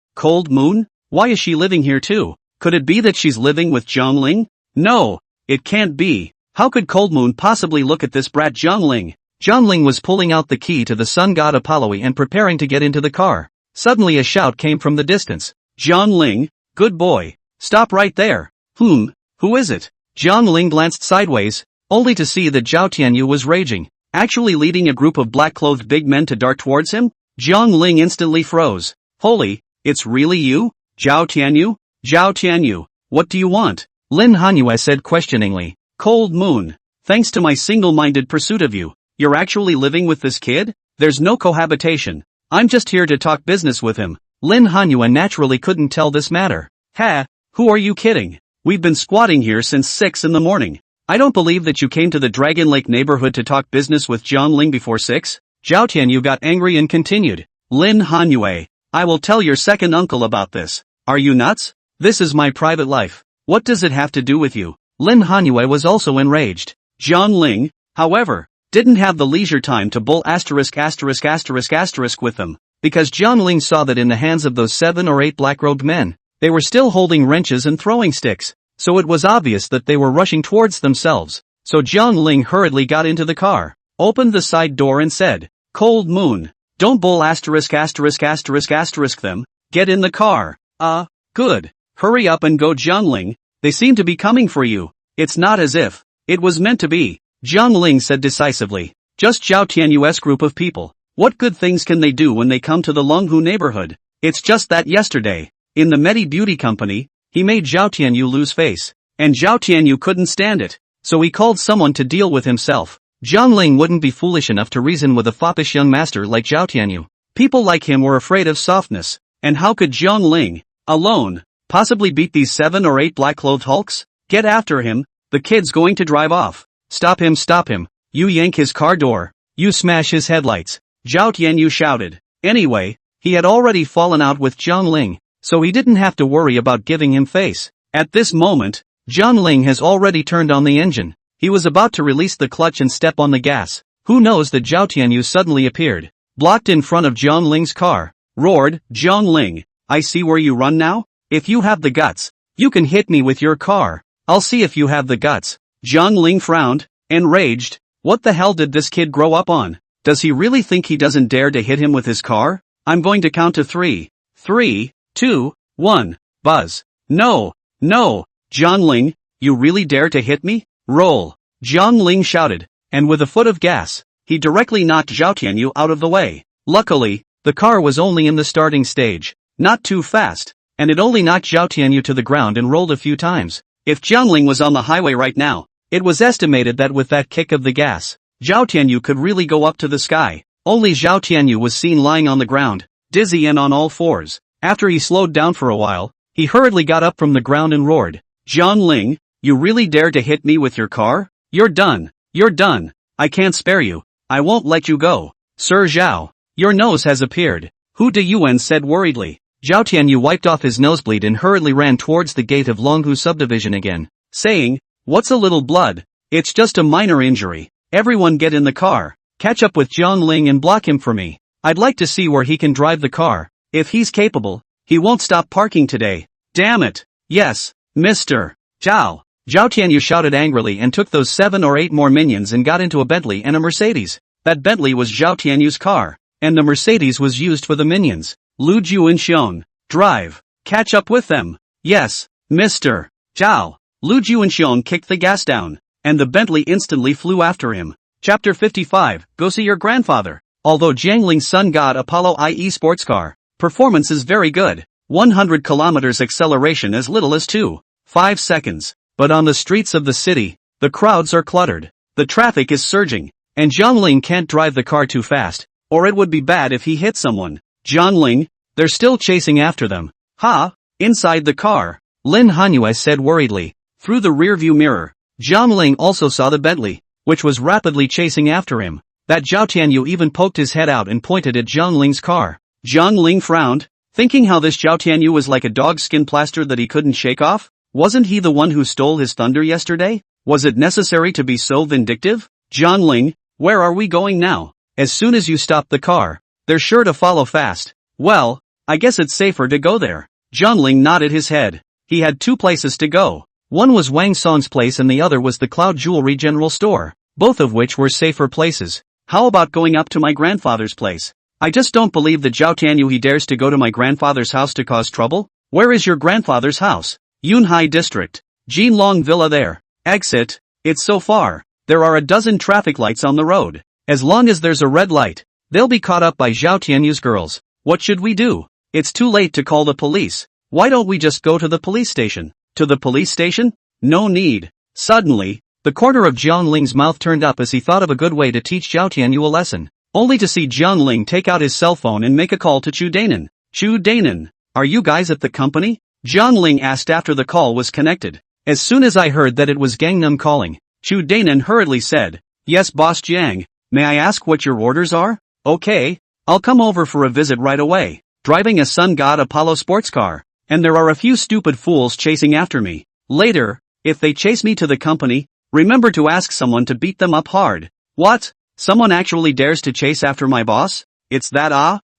moon? Why is she living here too? Could it be that she's living with Jiang Ling? No, it can't be. How could Cold Moon possibly look at this brat Jiang Ling? Jiang Ling was pulling out the key to the sun god Apollo and preparing to get into the car. Suddenly a shout came from the distance. Jiang Ling, good boy. Stop right there. Who is it? Jiang Ling glanced sideways, only to see that Zhao Tianyu was raging, actually leading a group of black-clothed big men to dart towards him. Jiang Ling instantly froze. Holy, it's really you? Zhao Tianyu? Zhao Tianyu, what do you want? Lin Hanyue said questioningly. Cold Moon, thanks to my single-minded pursuit of you, you're actually living with this kid? There's no cohabitation. I'm just here to talk business with him. Lin Hanyue naturally couldn't tell this matter. Ha, who are you kidding? We've been squatting here since 6 in the morning. I don't believe that you came to the Dragon Lake neighborhood to talk business with John Ling before 6. Zhao Tianyu got angry and continued. Lin Hanyue, I will tell your second uncle about this. Are you nuts? This is my private life. What does it have to do with you? Lin Hanyue was also enraged. John Ling, however, didn't have the leisure time to bull asterisk with them, because John Ling saw that in the hands of those 7 or 8 black-robed men, they were still holding wrenches and throwing sticks, so it was obvious that they were rushing towards themselves. So John Ling hurriedly got into the car, opened the side door and said, Cold Moon, don't bull asterisk them, get in the car. Good. Hurry up and go John Ling, they seem to be coming for you. It's not as if it was meant to be, John Ling said decisively. Just Zhao Tianyu's group of people. What good things can they do when they come to the Longhu neighborhood? It's just that yesterday, in the Medi Beauty Company, he made Zhao Tianyu lose face, and Zhao Tianyu couldn't stand it, so he called someone to deal with himself. John Ling wouldn't be foolish enough to reason with a foppish young master like Zhao Tianyu. People like him were afraid of softness, and how could John Ling, alone, possibly beat these 7 or 8 black-clothed hulks? Get after him, the kid's going to drive off. Stop him, you yank his car door, you smash his headlights, Zhao Tianyu shouted. Anyway, he had already fallen out with John Ling, so he didn't have to worry about giving him face. At this moment, John Ling has already turned on the engine. He was about to release the clutch and step on the gas. Who knows that Zhao Tianyu suddenly appeared, blocked in front of John Ling's car. Roared, John Ling, I see where you run now? If you have the guts, you can hit me with your car. I'll see if you have the guts. John Ling frowned, enraged. What the hell did this kid grow up on? Does he really think he doesn't dare to hit him with his car? I'm going to count to 3. 3, 2, 1, buzz. No, John Ling, you really dare to hit me? Roll. John Ling shouted, and with a foot of gas, he directly knocked Zhao Tianyu out of the way. Luckily, the car was only in the starting stage, not too fast, and it only knocked Zhao Tianyu to the ground and rolled a few times. If John Ling was on the highway right now, it was estimated that with that kick of the gas, Zhao Tianyu could really go up to the sky. Only Zhao Tianyu was seen lying on the ground, dizzy and on all fours. After he slowed down for a while, he hurriedly got up from the ground and roared, John Ling, you really dare to hit me with your car? You're done. I can't spare you. I won't let you go. Sir Zhao, your nose has appeared. Hu Deyuan said worriedly. Zhao Tianyu wiped off his nosebleed and hurriedly ran towards the gate of Longhu subdivision again, saying, what's a little blood? It's just a minor injury. Everyone get in the car, catch up with John Ling and block him for me. I'd like to see where he can drive the car. If he's capable, he won't stop parking today. Damn it. Yes, Mr. Zhao. Zhao Tianyu shouted angrily and took those 7 or 8 more minions and got into a Bentley and a Mercedes. That Bentley was Zhao Tianyu's car, and the Mercedes was used for the minions. Lu Ju and Xiong, drive, catch up with them. Yes, Mr. Zhao. Lu Ju and Xiong kicked the gas down, and the Bentley instantly flew after him. Chapter 55, Go see your grandfather. Although Jiang Ling's son got Apollo IE sports car, performance is very good. 100 kilometers acceleration as little as 2.5 seconds. But on the streets of the city, the crowds are cluttered, the traffic is surging, and John Ling can't drive the car too fast, or it would be bad if he hit someone. John Ling, they're still chasing after them. Inside the car, Lin Hanyue said worriedly. Through the rearview mirror, John Ling also saw the Bentley, which was rapidly chasing after him. That Zhao Tianyu even poked his head out and pointed at John Ling's car. John Ling frowned, thinking how this Zhao Tianyu was like a dog's skin plaster that he couldn't shake off. Wasn't he the one who stole his thunder yesterday? Was it necessary to be so vindictive? John Ling, where are we going now? As soon as you stop the car, they're sure to follow fast. Well, I guess it's safer to go there. John Ling nodded his head. He had 2 places to go. One was Wang Song's place and the other was the Cloud Jewelry General Store, both of which were safer places. How about going up to my grandfather's place? I just don't believe that Zhao Tianyu he dares to go to my grandfather's house to cause trouble. Where is your grandfather's house? Yunhai District. Jinlong Villa there. Exit. It's so far. There are a dozen traffic lights on the road. As long as there's a red light, they'll be caught up by Zhao Tianyu's girls. What should we do? It's too late to call the police. Why don't we just go to the police station? To the police station? No need. Suddenly, the corner of Jiang Ling's mouth turned up as he thought of a good way to teach Zhao Tianyu a lesson, only to see Jiang Ling take out his cell phone and make a call to Chu Danan. Chu Danan, are you guys at the company? Jiang Ling asked after the call was connected. As soon as I heard that it was Gangnam calling, Chu Danan hurriedly said, yes boss Jiang, may I ask what your orders are? Okay, I'll come over for a visit right away, driving a Sun God Apollo sports car, and there are a few stupid fools chasing after me. Later, if they chase me to the company, remember to ask someone to beat them up hard. What? Someone actually dares to chase after my boss? It's that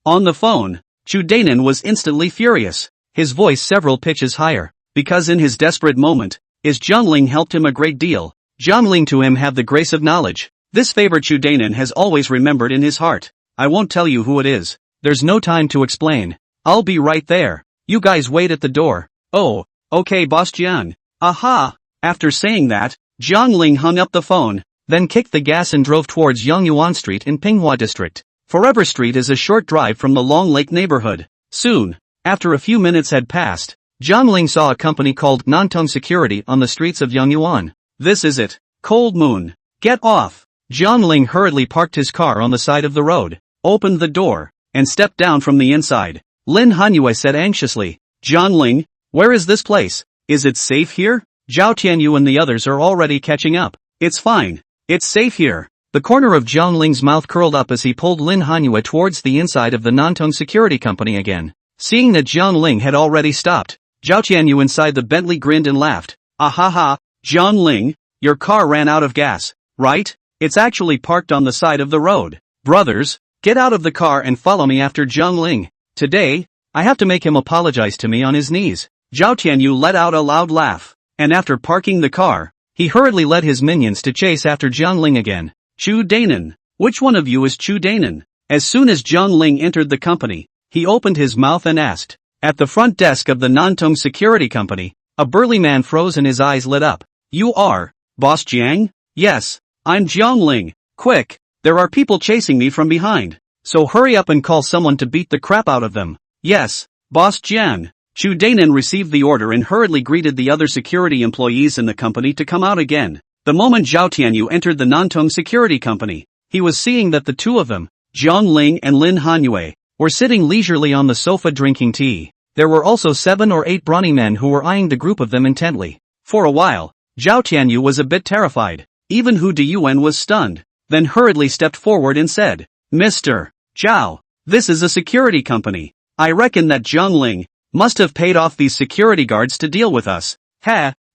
On the phone, Chu Danan was instantly furious, his voice several pitches higher, because in his desperate moment, Jiang Ling helped him a great deal. Jiang Ling to him have the grace of knowledge. This favor Chu Danan has always remembered in his heart. I won't tell you who it is. There's no time to explain. I'll be right there. You guys wait at the door. Oh, okay boss Jiang. Aha! After saying that, Jiang Ling hung up the phone, then kicked the gas and drove towards Yongyuan Street in Pinghua District. Forever Street is a short drive from the Long Lake neighborhood. Soon, after a few minutes had passed, Jiang Ling saw a company called Nantong Security on the streets of Yongyuan. This is it. Cold Moon. Get off. Jiang Ling hurriedly parked his car on the side of the road, opened the door, and stepped down from the inside. Lin Hanyue said anxiously, Jiang Ling, where is this place? Is it safe here? Zhao Tianyu and the others are already catching up. It's fine. It's safe here. The corner of Jiang Ling's mouth curled up as he pulled Lin Hanyue towards the inside of the Nantong Security Company again. Seeing that Jiang Ling had already stopped, Zhao Tianyu inside the Bentley grinned and laughed. Ahaha, Jiang Ling, your car ran out of gas, right? It's actually parked on the side of the road. Brothers, get out of the car and follow me after Jiang Ling. Today, I have to make him apologize to me on his knees. Zhao Tianyu let out a loud laugh, and after parking the car, he hurriedly led his minions to chase after Jiang Ling again. Chu Danan, which one of you is Chu Danan? As soon as Jiang Ling entered the company, he opened his mouth and asked. At the front desk of the Nantong Security Company, a burly man froze and his eyes lit up. You are, Boss Jiang? Yes, I'm Jiang Ling. Quick, there are people chasing me from behind. So hurry up and call someone to beat the crap out of them. Yes, Boss Jiang. Chu Danan received the order and hurriedly greeted the other security employees in the company to come out again. The moment Zhao Tianyu entered the Nantong Security Company, he was seeing that the two of them, Jiang Ling and Lin Hanyue, were sitting leisurely on the sofa drinking tea. There were also 7 or 8 brawny men who were eyeing the group of them intently. For a while, Zhao Tianyu was a bit terrified. Even Hu Diyuan was stunned, then hurriedly stepped forward and said, Mr. Zhao, this is a security company. I reckon that Jiang Ling must have paid off these security guards to deal with us.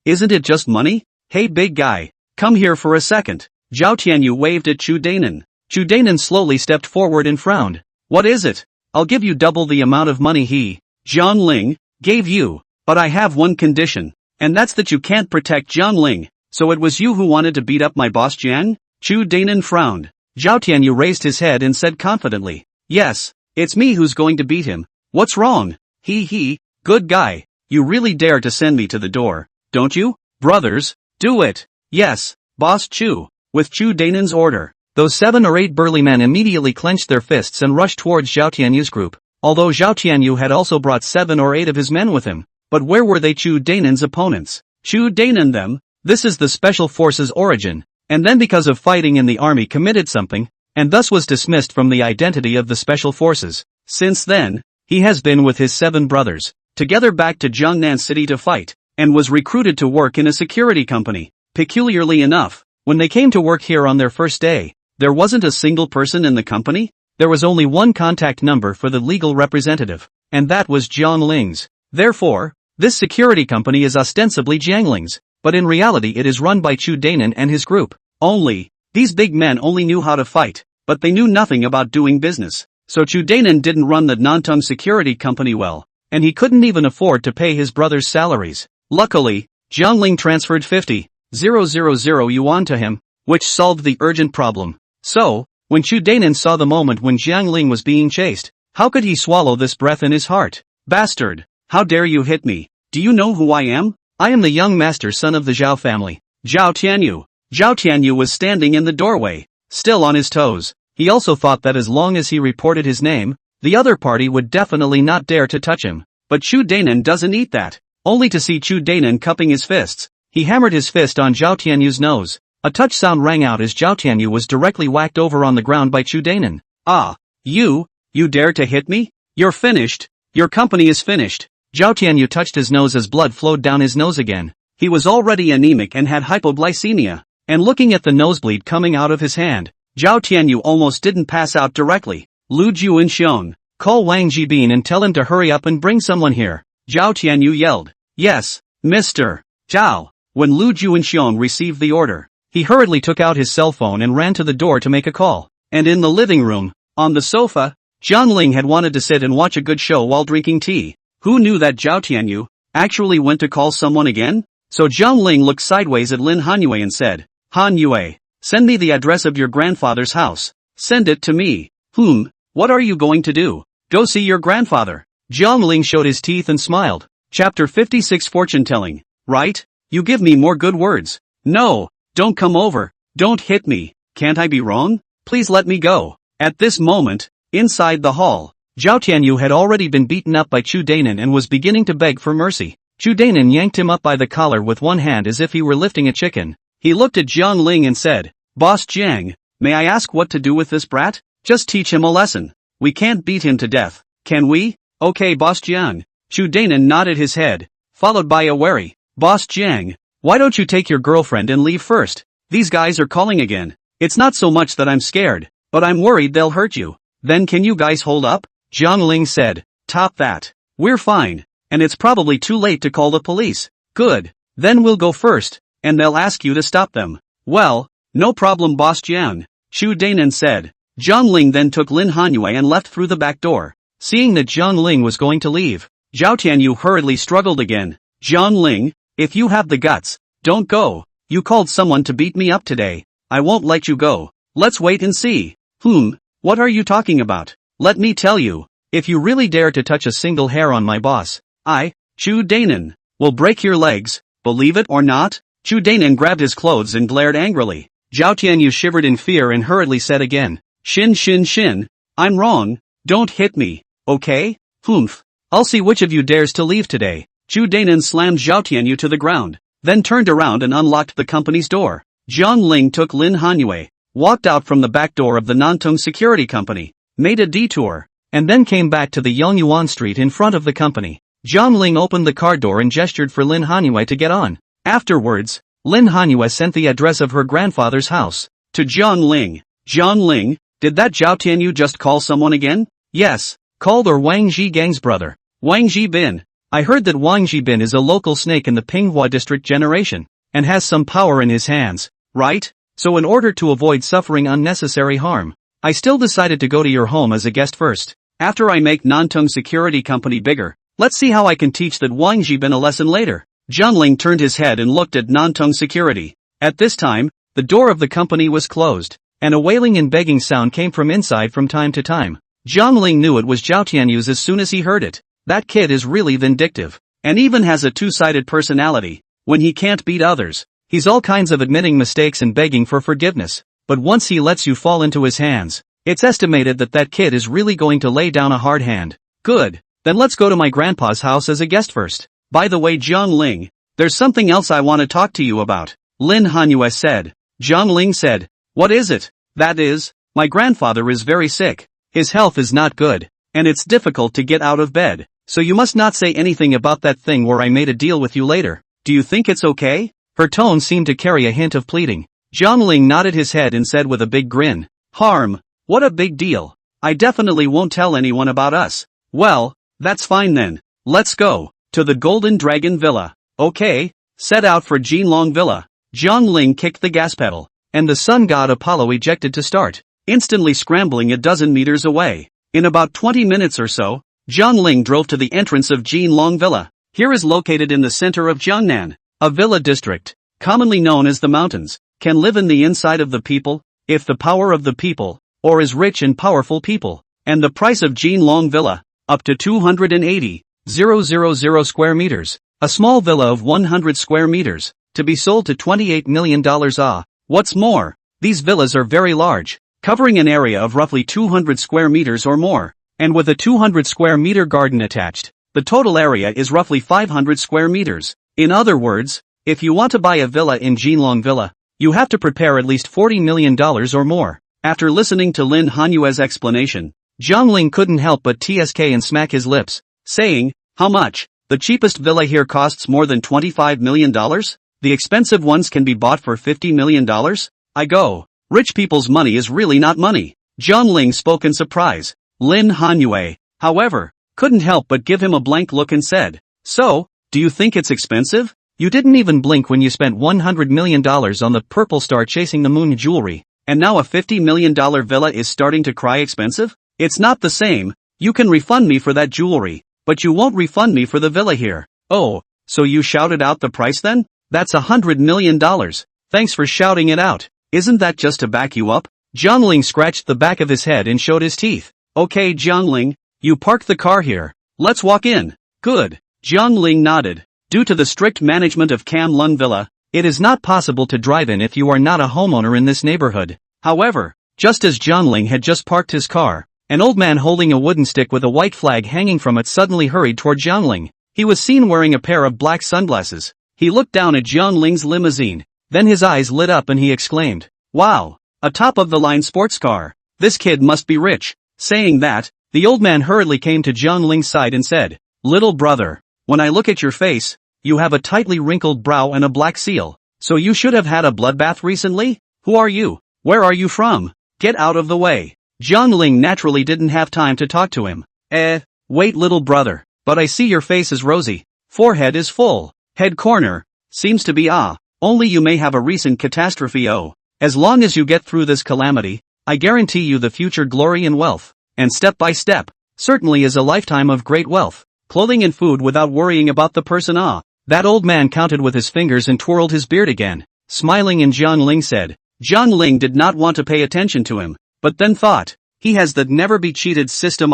Isn't it just money? Hey big guy, come here for a second. Zhao Tianyu waved at Chu Danan. Chu Danan slowly stepped forward and frowned. What is it? I'll give you double the amount of money Jiang Ling gave you, but I have one condition, and that's that you can't protect Jiang Ling. So it was you who wanted to beat up my boss Jiang? Chu Danan frowned. Zhao Tianyu raised his head and said confidently, yes, it's me who's going to beat him. What's wrong? Good guy, you really dare to send me to the door, don't you? Brothers, do it. Yes, Boss Chu. With Chu Danan's order, those 7 or 8 burly men immediately clenched their fists and rushed towards Zhao Tianyu's group, although Zhao Tianyu had also brought 7 or 8 of his men with him. But where were they? Chu Danan's opponents? Chu Danan them? This is the Special Forces origin, and then because of fighting in the army committed something, and thus was dismissed from the identity of the Special Forces. Since then, he has been with his 7 brothers, together back to Jiangnan City to fight, and was recruited to work in a security company. Peculiarly enough, when they came to work here on their first day, there wasn't a single person in the company. There was only one contact number for the legal representative, and that was Jiang Ling's. Therefore, this security company is ostensibly Jiang Ling's, but in reality it is run by Chu Danan and his group. These big men only knew how to fight, but they knew nothing about doing business. So Chu Danan didn't run the Nantong Security Company well, and he couldn't even afford to pay his brothers' salaries. Luckily, Jiang Ling transferred 50,000 yuan to him, which solved the urgent problem. So, when Chu Danan saw the moment when Jiang Ling was being chased, how could he swallow this breath in his heart? Bastard! How dare you hit me? Do you know who I am? I am the young master son of the Zhao family, Zhao Tianyu. Zhao Tianyu was standing in the doorway, still on his toes. He also thought that as long as he reported his name, the other party would definitely not dare to touch him. But Chu Danan doesn't eat that. Only to see Chu Danan cupping his fists, he hammered his fist on Zhao Tianyu's nose. A touch sound rang out as Zhao Tianyu was directly whacked over on the ground by Chu Danan. You dare to hit me? You're finished. Your company is finished. Zhao Tianyu touched his nose as blood flowed down his nose again. He was already anemic and had hypoglycemia. And looking at the nosebleed coming out of his hand, Zhao Tianyu almost didn't pass out directly. Lu Juanxiong, call Wang Jibin and tell him to hurry up and bring someone here. Zhao Tianyu yelled. Yes, Mr. Zhao. When Lu Juanxiong received the order, he hurriedly took out his cell phone and ran to the door to make a call. And in the living room, on the sofa, Zhang Ling had wanted to sit and watch a good show while drinking tea. Who knew that Zhao Tianyu actually went to call someone again? So Zhang Ling looked sideways at Lin Hanyue and said, Hanyue, send me the address of your grandfather's house. Send it to me. What are you going to do? Go see your grandfather. Zhang Ling showed his teeth and smiled. Chapter 56 Fortune Telling. Right? You give me more good words. No, don't come over. Don't hit me. Can't I be wrong? Please let me go. At this moment, inside the hall, Zhao Tianyu had already been beaten up by Chu Danan and was beginning to beg for mercy. Chu Danan yanked him up by the collar with one hand as if he were lifting a chicken. He looked at Zhang Ling and said, Boss Jiang, may I ask what to do with this brat? Just teach him a lesson. We can't beat him to death, can we? Okay, Boss Jiang. Chu Danan nodded his head, followed by a wary, Boss Jiang, why don't you take your girlfriend and leave first? These guys are calling again. It's not so much that I'm scared, but I'm worried they'll hurt you. Then can you guys hold up? Zhang Ling said, top that. We're fine, and it's probably too late to call the police. Good, then we'll go first, and they'll ask you to stop them. Well, no problem Boss Jiang, Chu Danan said. Zhang Ling then took Lin Hanyue and left through the back door. Seeing that Zhang Ling was going to leave, Zhao Tianyu hurriedly struggled again. Zhang Ling, if you have the guts, don't go. You called someone to beat me up today. I won't let you go. Let's wait and see. What are you talking about? Let me tell you, if you really dare to touch a single hair on my boss, I, Chu Danan, will break your legs, believe it or not? Chu Danan grabbed his clothes and glared angrily. Zhao Tianyu shivered in fear and hurriedly said again, Shin, I'm wrong, don't hit me, okay? I'll see which of you dares to leave today. Chu Danan slammed Zhao Tianyu to the ground, then turned around and unlocked the company's door. Zhang Ling took Lin Hanyue, walked out from the back door of the Nantung Security Company, made a detour, and then came back to the Yongyuan Street in front of the company. Zhang Ling opened the car door and gestured for Lin Hanyue to get on. Afterwards, Lin Hanyue sent the address of her grandfather's house to Zhang Ling. Zhang Ling, did that Zhao Tianyu just call someone again? Yes, called or Wang Zhigang's brother. Wang Zhibin. I heard that Wang Zhibin is a local snake in the Pinghua district generation, and has some power in his hands, right? So in order to avoid suffering unnecessary harm, I still decided to go to your home as a guest first. After I make Nantung Security Company bigger, let's see how I can teach that Wang Zhibin a lesson later. Zhang Ling turned his head and looked at Nantung Security. At this time, the door of the company was closed, and a wailing and begging sound came from inside from time to time. Zhang Ling knew it was Zhao Tianyu's as soon as he heard it. That kid is really vindictive, and even has a two-sided personality. When he can't beat others, he's all kinds of admitting mistakes and begging for forgiveness, but once he lets you fall into his hands, it's estimated that that kid is really going to lay down a hard hand. Good, then let's go to my grandpa's house as a guest first. By the way Zhang Ling, there's something else I want to talk to you about, Lin Hanyue said. Zhang Ling said, what is it? That is, my grandfather is very sick. His health is not good, and it's difficult to get out of bed. So you must not say anything about that thing where I made a deal with you later. Do you think it's okay? Her tone seemed to carry a hint of pleading. Zhang Ling nodded his head and said with a big grin, Harm, what a big deal. I definitely won't tell anyone about us. Well, that's fine then. Let's go to the Golden Dragon Villa. Okay, set out for Jinlong Villa. Zhang Ling kicked the gas pedal, and the sun god Apollo ejected to start, instantly scrambling a dozen meters away. In about 20 minutes or so, Zhang Ling drove to the entrance of Jinlong Villa. Here is located in the center of Jiangnan. A villa district, commonly known as the mountains, can live in the inside of the people, if the power of the people, or is rich and powerful people. And the price of Jinlong Villa, up to 280,000 square meters. A small villa of 100 square meters, to be sold to $28 million. What's more, these villas are very large, covering an area of roughly 200 square meters or more. And with a 200 square meter garden attached, the total area is roughly 500 square meters. In other words, if you want to buy a villa in Jinlong Villa, you have to prepare at least $40 million or more. After listening to Lin Hanyue's explanation, Zhang Ling couldn't help but tsk and smack his lips. saying, "How much? The cheapest villa here costs more than $25 million? The expensive ones can be bought for $50 million? I go. Rich people's money is really not money." Jiangling spoke in surprise. Lin Hanyue, however, couldn't help but give him a blank look and said, "So, do you think it's expensive? You didn't even blink when you spent $100 million on the purple star chasing the moon jewelry, and now a $50 million villa is starting to cry expensive? It's not the same. You can refund me for that jewelry, but you won't refund me for the villa here." "Oh, so you shouted out the price then? That's $100 million. Thanks for shouting it out. Isn't that just to back you up?" Jiangling scratched the back of his head and showed his teeth. "Okay, Jiangling, you parked the car here. Let's walk in." "Good." Jiangling nodded. Due to the strict management of Cam Lun Villa, it is not possible to drive in if you are not a homeowner in this neighborhood. However, just as Jiangling had just parked his car, an old man holding a wooden stick with a white flag hanging from it suddenly hurried toward Jiangling. He was seen wearing a pair of black sunglasses. He looked down at Jiangling's limousine, then his eyes lit up and he exclaimed, "Wow, a top-of-the-line sports car. This kid must be rich." Saying that, the old man hurriedly came to Jiangling's side and said, "Little brother, when I look at your face, you have a tightly wrinkled brow and a black seal. So you should have had a bloodbath recently? Who are you? Where are you from? Get out of the way." Jiangling naturally didn't have time to talk to him. Wait little brother, but I see your face is rosy. Forehead is full. Head corner. Seems to be only you may have a recent catastrophe. Oh. As long as you get through this calamity, I guarantee you the future glory and wealth. And step by step, certainly is a lifetime of great wealth, clothing and food without worrying about the person. That old man counted with his fingers and twirled his beard again, smiling, and Jiangling said. Jiangling did not want to pay attention to him, but then thought, he has the never be cheated system.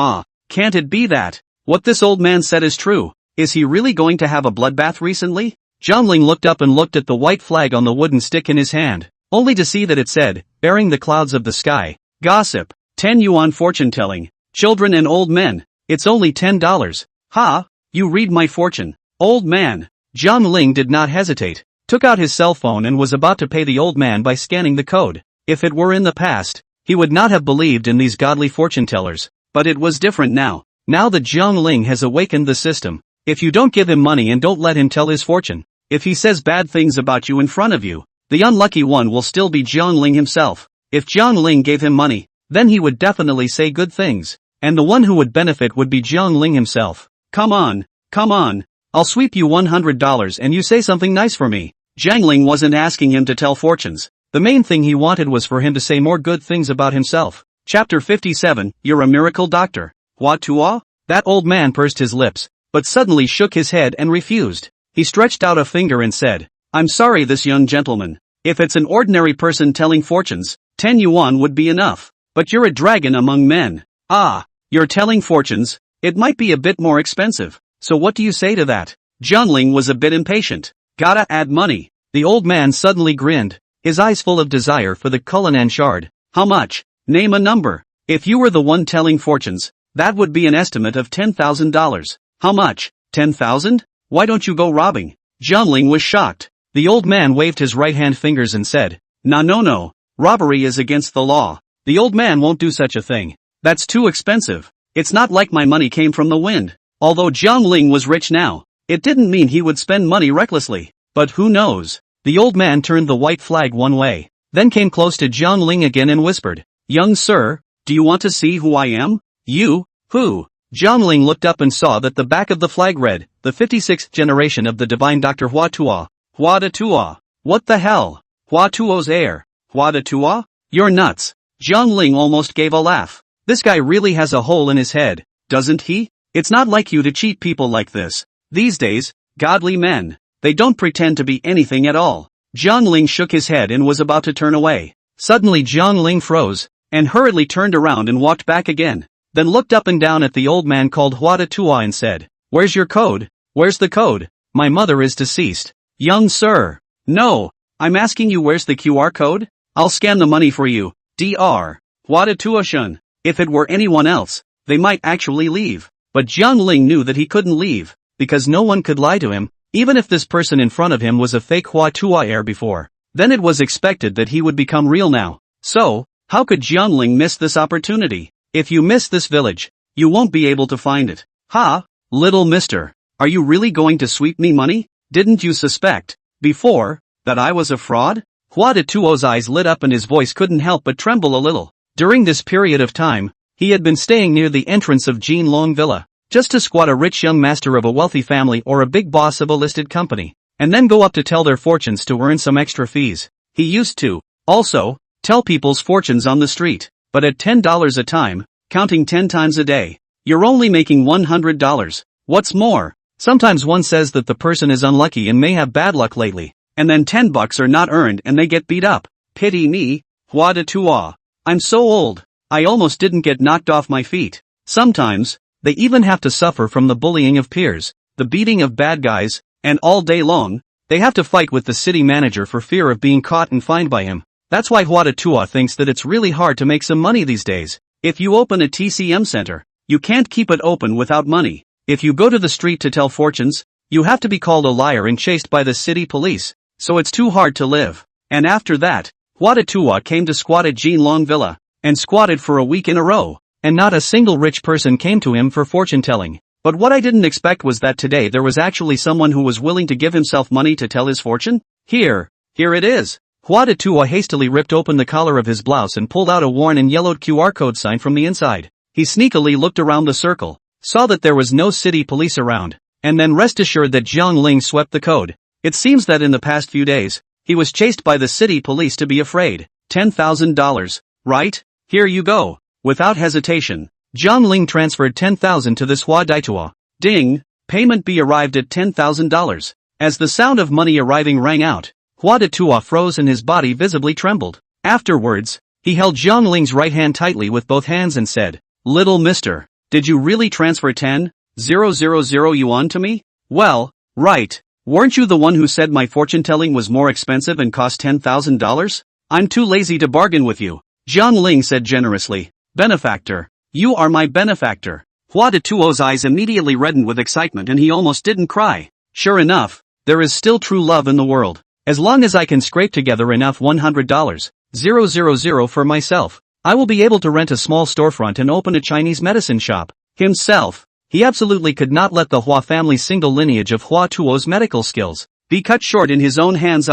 Can't it be that what this old man said is true? Is he really going to have a bloodbath recently? Jiangling looked up and looked at the white flag on the wooden stick in his hand, only to see that it said, bearing the clouds of the sky, gossip, 10 yuan fortune telling, children and old men, it's only $10. Ha, you read my fortune, old man. Jiangling did not hesitate, took out his cell phone and was about to pay the old man by scanning the code. If it were in the past, he would not have believed in these godly fortune tellers, but it was different now. Now that Jiangling has awakened the system, if you don't give him money and don't let him tell his fortune, if he says bad things about you in front of you, the unlucky one will still be Jiangling himself. If Jiangling gave him money, then he would definitely say good things, and the one who would benefit would be Jiangling himself. Come on, I'll sweep you $100 and you say something nice for me. Jiangling wasn't asking him to tell fortunes. The main thing he wanted was for him to say more good things about himself. Chapter 57, You're a Miracle Doctor. What to? That old man pursed his lips, but suddenly shook his head and refused. He stretched out a finger and said, I'm sorry this young gentleman. If it's an ordinary person telling fortunes, 10 yuan would be enough. But you're a dragon among men. You're telling fortunes, it might be a bit more expensive. So what do you say to that? Jiangling was a bit impatient. Gotta add money. The old man suddenly grinned, his eyes full of desire for the Cullinan shard. How much? Name a number. If you were the one telling fortunes, that would be an estimate of $10,000. How much? 10,000? Why don't you go robbing? Jiangling was shocked. The old man waved his right-hand fingers and said, No. Robbery is against the law. The old man won't do such a thing. That's too expensive. It's not like my money came from the wind. Although Jiangling was rich now, it didn't mean he would spend money recklessly. But who knows? The old man turned the white flag one way, then came close to Jiangling again and whispered, Young sir, do you want to see who I am? You? Who? Jiangling looked up and saw that the back of the flag read, the 56th generation of the divine Dr. Hua Tuo. Hua de Tuo. What the hell? Hua Tuo's heir. Hua de Tuo? You're nuts. Jiangling almost gave a laugh. This guy really has a hole in his head, doesn't he? It's not like you to cheat people like this. These days, godly men, they don't pretend to be anything at all. Jiangling shook his head and was about to turn away. Suddenly Jiangling froze, and hurriedly turned around and walked back again, then looked up and down at the old man called Hua de Tuo and said, Where's your code? Where's the code? My mother is deceased. Young sir. No, I'm asking you where's the QR code? I'll scan the money for you. Dr. Hua de Tuo-shun. If it were anyone else, they might actually leave. But Jiangling knew that he couldn't leave, because no one could lie to him, even if this person in front of him was a fake Hua Tuo heir before. Then it was expected that he would become real now. So, how could Jiangling miss this opportunity? If you miss this village, you won't be able to find it. Little mister. Are you really going to sweep me money? Didn't you suspect, before, that I was a fraud? Hua Tuo's eyes lit up and his voice couldn't help but tremble a little. During this period of time, he had been staying near the entrance of Jin Long Villa, just to squat a rich young master of a wealthy family or a big boss of a listed company, and then go up to tell their fortunes to earn some extra fees. He used to, also, tell people's fortunes on the street, but at $10 a time, counting 10 times a day, you're only making $100. What's more, sometimes one says that the person is unlucky and may have bad luck lately, and then $10 are not earned and they get beat up. Pity me, Hua Tuo. I'm so old, I almost didn't get knocked off my feet. Sometimes, they even have to suffer from the bullying of peers, the beating of bad guys, and all day long, they have to fight with the city manager for fear of being caught and fined by him. That's why Hua Tuo thinks that it's really hard to make some money these days. If you open a TCM center, you can't keep it open without money. If you go to the street to tell fortunes, you have to be called a liar and chased by the city police, so it's too hard to live. And after that, Hua Tuo came to squat at Jin Long Villa, and squatted for a week in a row, and not a single rich person came to him for fortune telling. But what I didn't expect was that today there was actually someone who was willing to give himself money to tell his fortune. Here it is. Hua Tuo hastily ripped open the collar of his blouse and pulled out a worn and yellowed QR code sign from the inside. He sneakily looked around the circle, saw that there was no city police around, and then rest assured that Jiang Ling swept the code. It seems that in the past few days, he was chased by the city police to be afraid. $10,000, right? Here you go. Without hesitation, Jiang Ling transferred $10,000 to this Hua Tuo. Ding! Payment B arrived at $10,000. As the sound of money arriving rang out, Hua Tuo froze and his body visibly trembled. Afterwards, he held Jiang Ling's right hand tightly with both hands and said, "Little mister, did you really transfer 10,000 yuan to me? Well, right. Weren't you the one who said my fortune telling was more expensive and cost $10,000? I'm too lazy to bargain with you," Jiang Ling said generously. "Benefactor. You are my benefactor." Hua Tuo's eyes immediately reddened with excitement and he almost didn't cry. Sure enough, there is still true love in the world. As long as I can scrape together enough $100,000 for myself, I will be able to rent a small storefront and open a Chinese medicine shop. Himself, he absolutely could not let the Hua family's single lineage of Hua Tuo's medical skills be cut short in his own hands.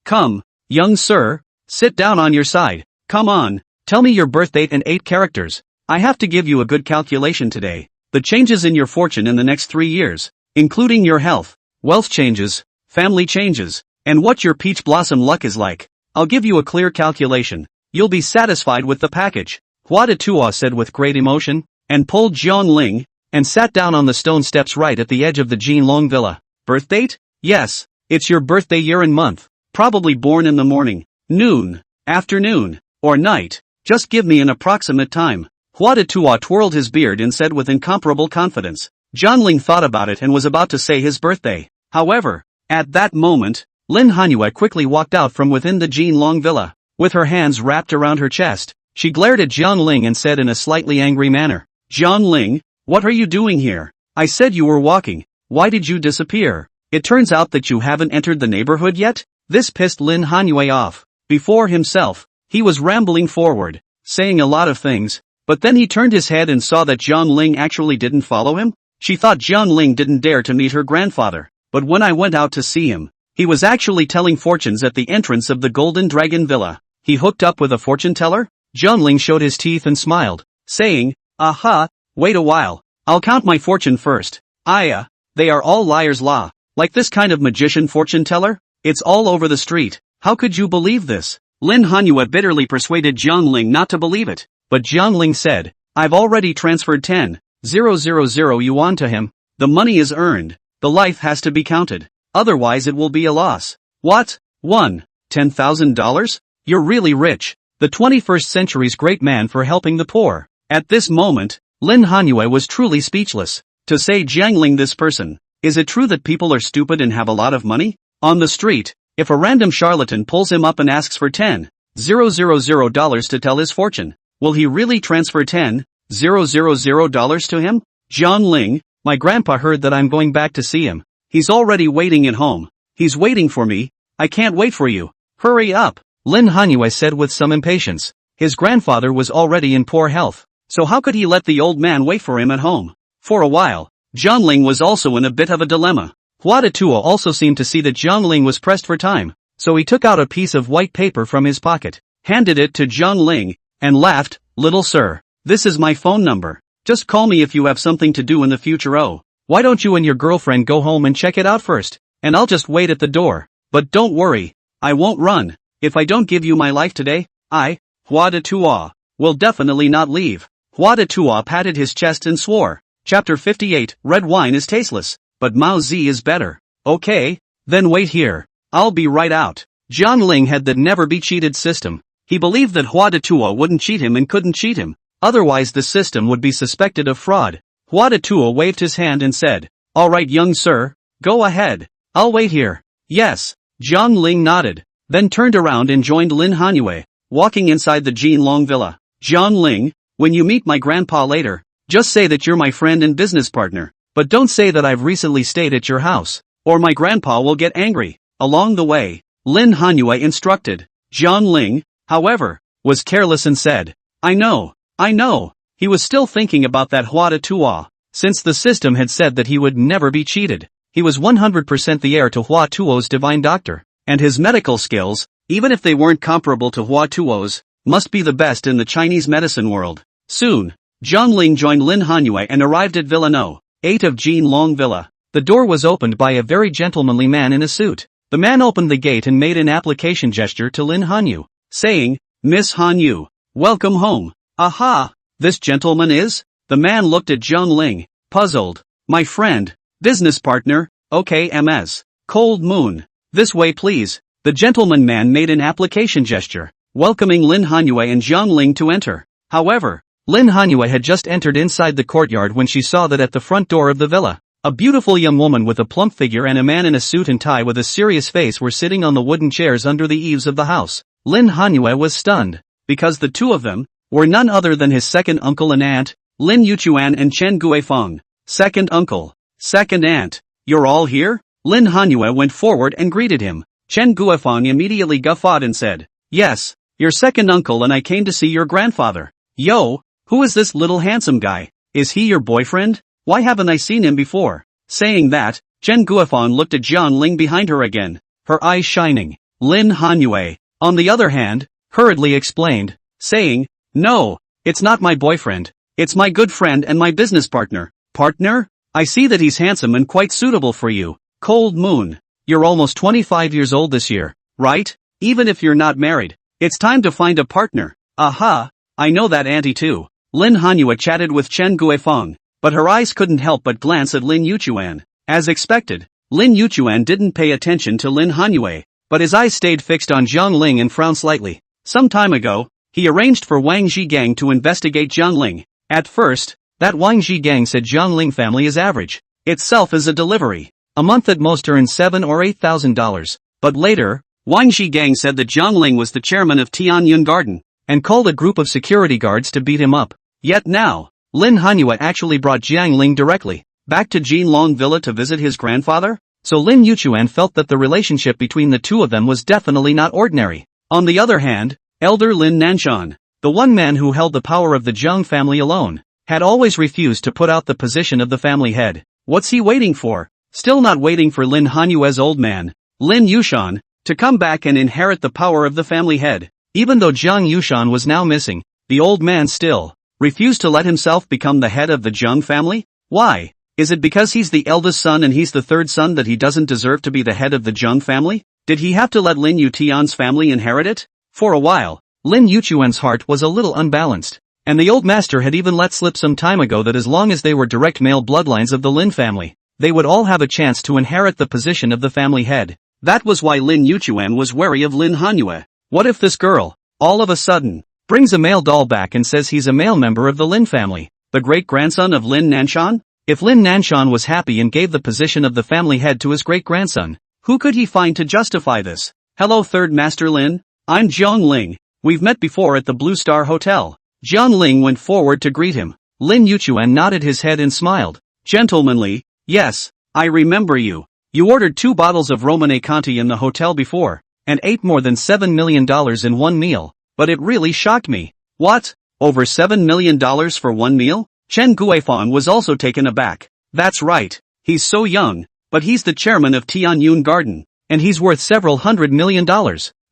Come, young sir, sit down on your side. Come on, tell me your birth date and 8 characters. I have to give you a good calculation today. The changes in your fortune in the next 3 years, including your health, wealth changes, family changes, and what your peach blossom luck is like. I'll give you a clear calculation. You'll be satisfied with the package. Hua Tuo said with great emotion, and pulled Jiang Ling, and sat down on the stone steps right at the edge of the Jin Long Villa. Birth date? Yes, it's your birthday year and month. Probably born in the morning, noon, afternoon, or night. Just give me an approximate time. Hua Tuo twirled his beard and said with incomparable confidence. Jiang Ling thought about it and was about to say his birthday. However, at that moment, Lin Hanyue quickly walked out from within the Jin Long Villa. With her hands wrapped around her chest, she glared at Jiang Ling and said in a slightly angry manner, "Jiang Ling, what are you doing here? I said you were walking. Why did you disappear? It turns out that you haven't entered the neighborhood yet?" This pissed Lin Hanyue off. Before himself, he was rambling forward, saying a lot of things, but then he turned his head and saw that Jiang Ling actually didn't follow him. She thought Jiang Ling didn't dare to meet her grandfather, but when I went out to see him, he was actually telling fortunes at the entrance of the Golden Dragon Villa. He hooked up with a fortune teller? Jiang Ling showed his teeth and smiled, saying, "Aha, wait a while. I'll count my fortune first." They are all liars like this kind of magician fortune teller? It's all over the street. How could you believe this? Lin Hanyue bitterly persuaded Jiang Ling not to believe it, but Jiang Ling said, "I've already transferred 10,000 yuan to him. The money is earned. The life has to be counted. Otherwise it will be a loss." What? $10,000? You're really rich. The 21st century's great man for helping the poor. At this moment, Lin Hanyue was truly speechless. To say Jiang Ling this person, is it true that people are stupid and have a lot of money? On the street, if a random charlatan pulls him up and asks for $10,000 to tell his fortune, will he really transfer $10,000 to him? Jiang Ling, my grandpa heard that I'm going back to see him. He's already waiting at home. He's waiting for me. I can't wait for you. Hurry up. Lin Hanyue said with some impatience. His grandfather was already in poor health, so how could he let the old man wait for him at home? For a while, Jiangling was also in a bit of a dilemma. Hua Detuo also seemed to see that Jiangling was pressed for time, so he took out a piece of white paper from his pocket, handed it to Jiangling, and laughed, "Little sir, this is my phone number. Just call me if you have something to do in the future. Oh, why don't you and your girlfriend go home and check it out first, and I'll just wait at the door. But don't worry, I won't run. If I don't give you my life today, Hua Detuo, will definitely not leave." Hua Detuo patted his chest and swore. Chapter 58, Red wine is tasteless, but Mao Zi is better. Okay, then wait here. I'll be right out. Jiangling had the never be cheated system. He believed that Hua Detuo wouldn't cheat him and couldn't cheat him, otherwise the system would be suspected of fraud. Hua Detuo waved his hand and said, "All right young sir, go ahead. I'll wait here." "Yes." Jiangling nodded, then turned around and joined Lin Hanyue, walking inside the Jinlong villa. "Jiangling, when you meet my grandpa later, just say that you're my friend and business partner, but don't say that I've recently stayed at your house, or my grandpa will get angry." Along the way, Lin Hanyue instructed. Jiangling, however, was careless and said, I know. He was still thinking about that Hua Detuo. Since the system had said that he would never be cheated, he was 100% the heir to Hua Tuo's divine doctor, and his medical skills, even if they weren't comparable to Hua Tuo's, must be the best in the Chinese medicine world. Soon, Jiangling joined Lin Hanyue and arrived at Villa No. 8 of Jinlong Villa. The door was opened by a very gentlemanly man in a suit. The man opened the gate and made an application gesture to Lin Hanyu, saying, "Miss Hanyu, welcome home." "Aha, this gentleman is?" The man looked at Jiangling, puzzled. "My friend, business partner, okay ms. Cold Moon. This way please." The gentleman man made an application gesture, welcoming Lin Hanyue and Jiangling to enter. However, Lin Hanyue had just entered inside the courtyard when she saw that at the front door of the villa, a beautiful young woman with a plump figure and a man in a suit and tie with a serious face were sitting on the wooden chairs under the eaves of the house. Lin Hanyue was stunned, because the two of them were none other than his second uncle and aunt, Lin Yuchuan and Chen Guifeng. "Second uncle, second aunt, you're all here?" Lin Hanyue went forward and greeted him. Chen Guifeng immediately guffawed and said, "Yes, your second uncle and I came to see your grandfather." "Yo, who is this little handsome guy? Is he your boyfriend? Why haven't I seen him before?" Saying that, Chen Guifeng looked at Jiangling behind her again, her eyes shining. Lin Hanyue, on the other hand, hurriedly explained, saying, "No, it's not my boyfriend. It's my good friend and my business partner." "Partner? I see that he's handsome and quite suitable for you. Cold Moon, you're almost 25 years old this year, right? Even if you're not married, it's time to find a partner." "Aha, I know that auntie too." Lin Hanyue chatted with Chen Guifeng, but her eyes couldn't help but glance at Lin Yuchuan. As expected, Lin Yuchuan didn't pay attention to Lin Hanyue, but his eyes stayed fixed on Jiangling and frowned slightly. Some time ago, he arranged for Wang Zhigang to investigate Jiangling. At first, that Wang Zhigang said Jiangling family is average. Itself is a delivery. A month at most earns $7,000 or $8,000. But later, Wang Zhigang said that Jiangling was the chairman of Tianyun Garden, and called a group of security guards to beat him up. Yet now, Lin Hanyue actually brought Jiangling directly back to Jinlong Villa to visit his grandfather? So Lin Yuchuan felt that the relationship between the two of them was definitely not ordinary. On the other hand, elder Lin Nanshan, the one man who held the power of the Jiang family alone, had always refused to put out the position of the family head. What's he waiting for? Still not waiting for Lin Hanyue's old man, Lin Yushan, to come back and inherit the power of the family head. Even though Jiang Yushan was now missing, the old man still refused to let himself become the head of the Jiang family? Why? Is it because he's the eldest son and he's the third son that he doesn't deserve to be the head of the Jiang family? Did he have to let Lin Yutian's family inherit it? For a while, Lin Yuchuan's heart was a little unbalanced, and the old master had even let slip some time ago that as long as they were direct male bloodlines of the Lin family, they would all have a chance to inherit the position of the family head. That was why Lin Yuchuan was wary of Lin Hanyue. What if this girl, all of a sudden, brings a male doll back and says he's a male member of the Lin family, the great-grandson of Lin Nanshan? If Lin Nanshan was happy and gave the position of the family head to his great-grandson, who could he find to justify this? "Hello Third Master Lin, I'm Jiangling. We've met before at the Blue Star Hotel." Jiangling went forward to greet him. Lin Yuchuan nodded his head and smiled. "Gentlemanly, yes, I remember you. You ordered 2 bottles of Romane Conti in the hotel before, and ate more than $7 million in one meal, but it really shocked me." "What? Over $7 million for one meal?" Chen Guifeng was also taken aback. That's right. He's so young, but he's the chairman of Tianyun Garden, and he's worth several $100 million.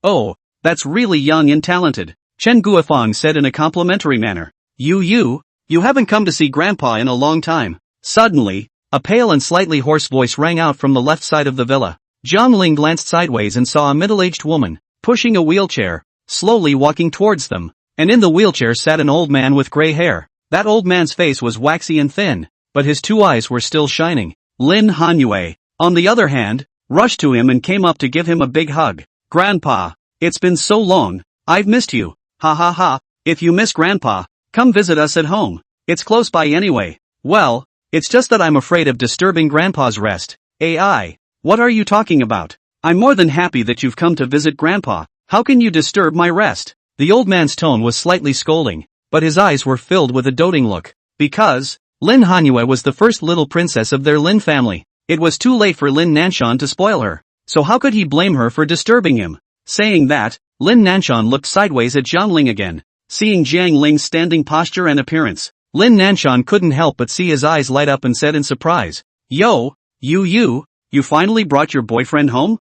Oh, that's really young and talented, Chen Guofeng said in a complimentary manner. You haven't come to see Grandpa in a long time. Suddenly, a pale and slightly hoarse voice rang out from the left side of the villa. Jiang Ling glanced sideways and saw a middle-aged woman, pushing a wheelchair, slowly walking towards them, and in the wheelchair sat an old man with gray hair. That old man's face was waxy and thin, but his two eyes were still shining. Lin Hanyue, on the other hand, rushed to him and came up to give him a big hug. Grandpa, it's been so long, I've missed you. Ha ha ha, if you miss Grandpa, come visit us at home. It's close by anyway. Well, it's just that I'm afraid of disturbing Grandpa's rest. AI, what are you talking about? I'm more than happy that you've come to visit Grandpa. How can you disturb my rest? The old man's tone was slightly scolding, but his eyes were filled with a doting look. Because Lin Hanyue was the first little princess of their Lin family. It was too late for Lin Nanshan to spoil her, so how could he blame her for disturbing him? Saying that, Lin Nanshan looked sideways at Jiang Ling again. Seeing Jiang Ling's standing posture and appearance, Lin Nanshan couldn't help but see his eyes light up and said in surprise, Yo, you finally brought your boyfriend home?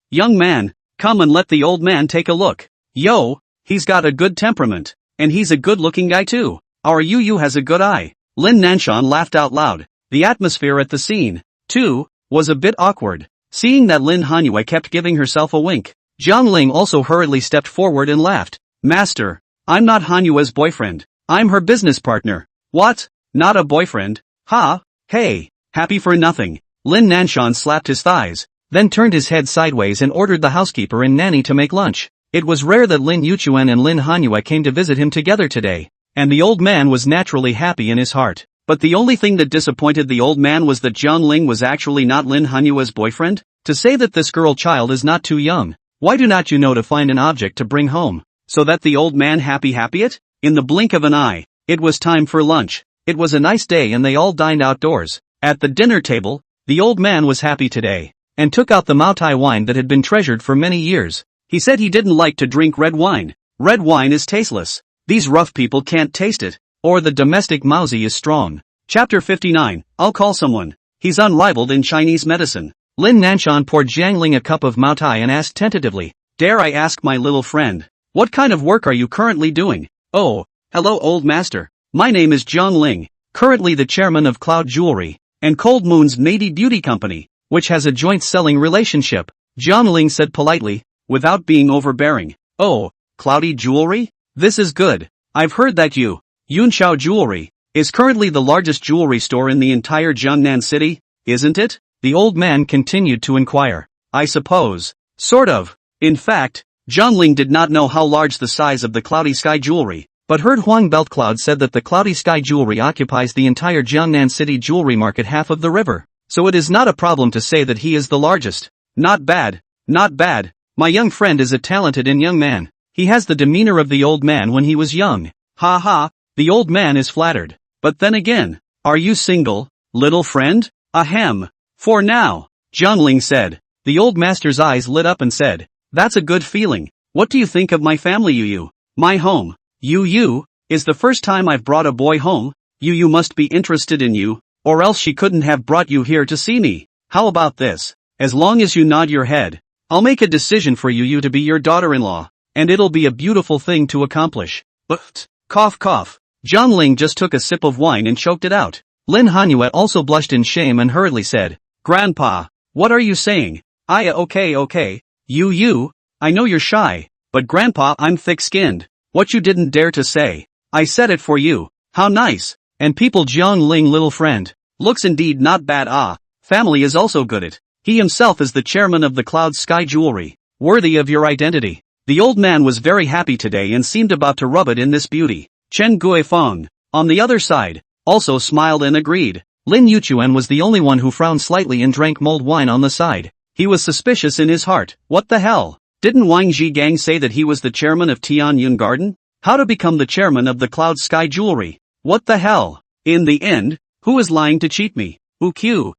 Young man, come and let the old man take a look. Yo, he's got a good temperament, and he's a good-looking guy too. Our Yu has a good eye. Lin Nanshan laughed out loud. The atmosphere at the scene, too, was a bit awkward. Seeing that Lin Hanyue kept giving herself a wink, Jiang Ling also hurriedly stepped forward and laughed. Master, I'm not Hanyue's boyfriend. I'm her business partner. What? Not a boyfriend? Ha? Hey, happy for nothing. Lin Nanshan slapped his thighs, then turned his head sideways and ordered the housekeeper and nanny to make lunch. It was rare that Lin Yuchuan and Lin Hanyue came to visit him together today, and the old man was naturally happy in his heart. But the only thing that disappointed the old man was that Jiang Ling was actually not Lin Hanyue's boyfriend. To say that this girl child is not too young, why do not you know to find an object to bring home, so that the old man happy it? In the blink of an eye, it was time for lunch. It was a nice day and they all dined outdoors. At the dinner table, the old man was happy today, and took out the Maotai wine that had been treasured for many years. He said he didn't like to drink red wine. Red wine is tasteless. These rough people can't taste it, or the domestic mousy is strong. Chapter 59, I'll call someone. He's unrivaled in Chinese medicine. Lin Nanshan poured Jiang Ling a cup of Maotai and asked tentatively, Dare I ask my little friend, what kind of work are you currently doing? Oh, hello old master. My name is Jiang Ling, currently the chairman of Cloud Jewelry, and Cold Moon's Mady Beauty Company, which has a joint selling relationship. Jiang Ling said politely, without being overbearing. Oh, Cloudy Jewelry? This is good. I've heard that Yunqiao Jewelry, is currently the largest jewelry store in the entire Jiangnan city, isn't it? The old man continued to inquire. I suppose. Sort of. In fact, Jiang Ling did not know how large the size of the Cloudy Sky Jewelry, but heard Huang Beltcloud said that the Cloudy Sky Jewelry occupies the entire Jiangnan city jewelry market half of the river, so it is not a problem to say that he is the largest. Not bad. Not bad. My young friend is a talented and young man. He has the demeanor of the old man when he was young. Ha ha, the old man is flattered. But then again, are you single, little friend? Ahem. For now, Jiang Ling said. The old master's eyes lit up and said, That's a good feeling. What do you think of my family Yu? My home. Yu, is the first time I've brought a boy home. Yu must be interested in you, or else she couldn't have brought you here to see me. How about this? As long as you nod your head, I'll make a decision for Yu to be your daughter-in-law, and it'll be a beautiful thing to accomplish. But, cough cough. Jiang Ling just took a sip of wine and choked it out. Lin Hanyue also blushed in shame and hurriedly said, Grandpa, what are you saying? Okay. Yu, I know you're shy, but Grandpa, I'm thick-skinned. What you didn't dare to say, I said it for you. How nice. And people Jiang Ling little friend. Looks indeed not bad. Family is also good at. He himself is the chairman of the Cloud Sky Jewelry. Worthy of your identity. The old man was very happy today and seemed about to rub it in this beauty. Chen Guifeng, on the other side, also smiled and agreed. Lin Yuchuan was the only one who frowned slightly and drank mulled wine on the side. He was suspicious in his heart. What the hell? Didn't Wang Zhigang say that he was the chairman of Tianyun Garden? How to become the chairman of the Cloud Sky Jewelry? What the hell? In the end, who is lying to cheat me? Uq,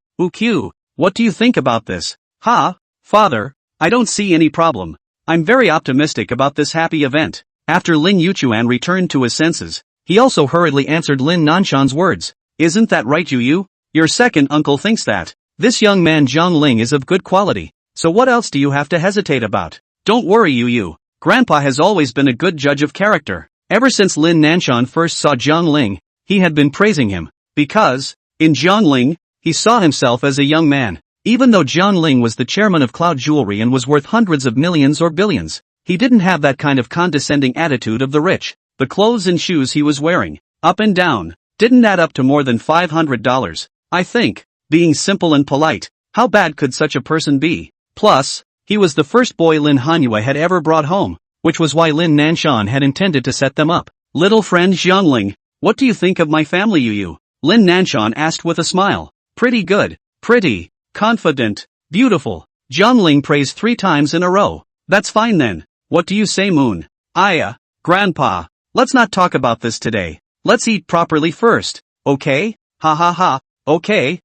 what do you think about this? Father, I don't see any problem. I'm very optimistic about this happy event. After Lin Yuchuan returned to his senses, he also hurriedly answered Lin Nanshan's words. Isn't that right Yu? Your second uncle thinks that. This young man Zhang Ling is of good quality. So what else do you have to hesitate about? Don't worry you. Grandpa has always been a good judge of character. Ever since Lin Nanshan first saw Zhang Ling, he had been praising him. Because, in Zhang Ling, he saw himself as a young man. Even though Zhang Ling was the chairman of Cloud Jewelry and was worth hundreds of millions or billions, he didn't have that kind of condescending attitude of the rich. The clothes and shoes he was wearing, up and down, didn't add up to more than $500. I think, being simple and polite, how bad could such a person be? Plus, he was the first boy Lin Hanyue had ever brought home, which was why Lin Nanshan had intended to set them up. Little friend Zhangling, what do you think of my family you? Lin Nanshan asked with a smile. Pretty good, pretty, confident, beautiful. Zhangling praised 3 times in a row. That's fine then. What do you say Moon? Grandpa, let's not talk about this today. Let's eat properly first, okay? Ha ha ha, okay,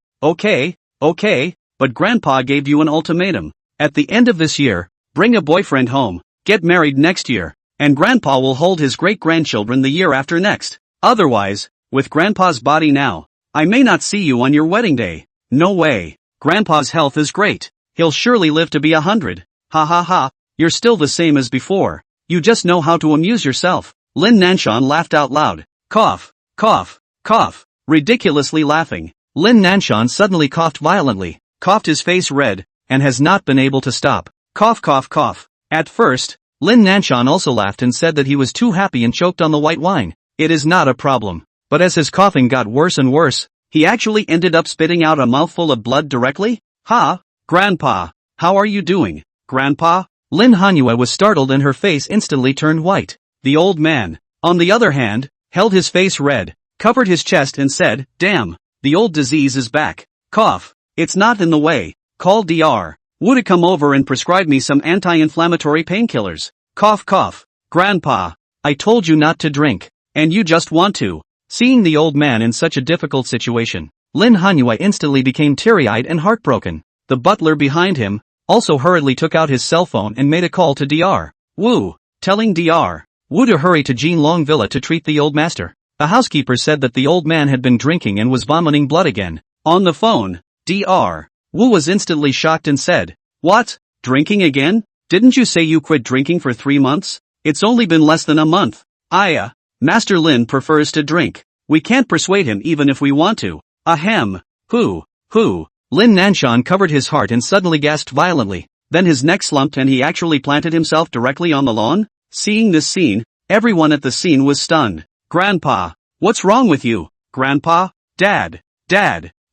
but Grandpa gave you an ultimatum. At the end of this year, bring a boyfriend home, get married next year, and Grandpa will hold his great-grandchildren the year after next. Otherwise, with Grandpa's body now, I may not see you on your wedding day. No way. Grandpa's health is great. He'll surely live to be 100. Ha ha ha, you're still the same as before. You just know how to amuse yourself. Lin Nanshan laughed out loud. Cough, cough, cough. Ridiculously laughing, Lin Nanshan suddenly coughed violently, coughed his face red, and has not been able to stop. Cough cough cough. At first, Lin Nanshan also laughed and said that he was too happy and choked on the white wine. It is not a problem. But as his coughing got worse and worse, he actually ended up spitting out a mouthful of blood directly. Ha! Grandpa! How are you doing, Grandpa? Lin Hanyue was startled and her face instantly turned white. The old man, on the other hand, held his face red, covered his chest and said, damn, the old disease is back. Cough. It's not in the way. Call Dr. Wu to come over and prescribe me some anti-inflammatory painkillers. Cough cough. Grandpa, I told you not to drink, and you just want to. Seeing the old man in such a difficult situation, Lin Hanyue instantly became teary-eyed and heartbroken. The butler behind him also hurriedly took out his cell phone and made a call to Dr. Wu, telling Dr. Wu to hurry to Jinlong Villa to treat the old master. The housekeeper said that the old man had been drinking and was vomiting blood again. On the phone, Dr. Wu was instantly shocked and said, what? Drinking again? Didn't you say you quit drinking for 3 months? It's only been less than a month. Master Lin prefers to drink. We can't persuade him even if we want to. Ahem. Who? Lin Nanshan covered his heart and suddenly gasped violently. Then his neck slumped and he actually planted himself directly on the lawn. Seeing this scene, everyone at the scene was stunned. Grandpa, what's wrong with you? Grandpa? Dad.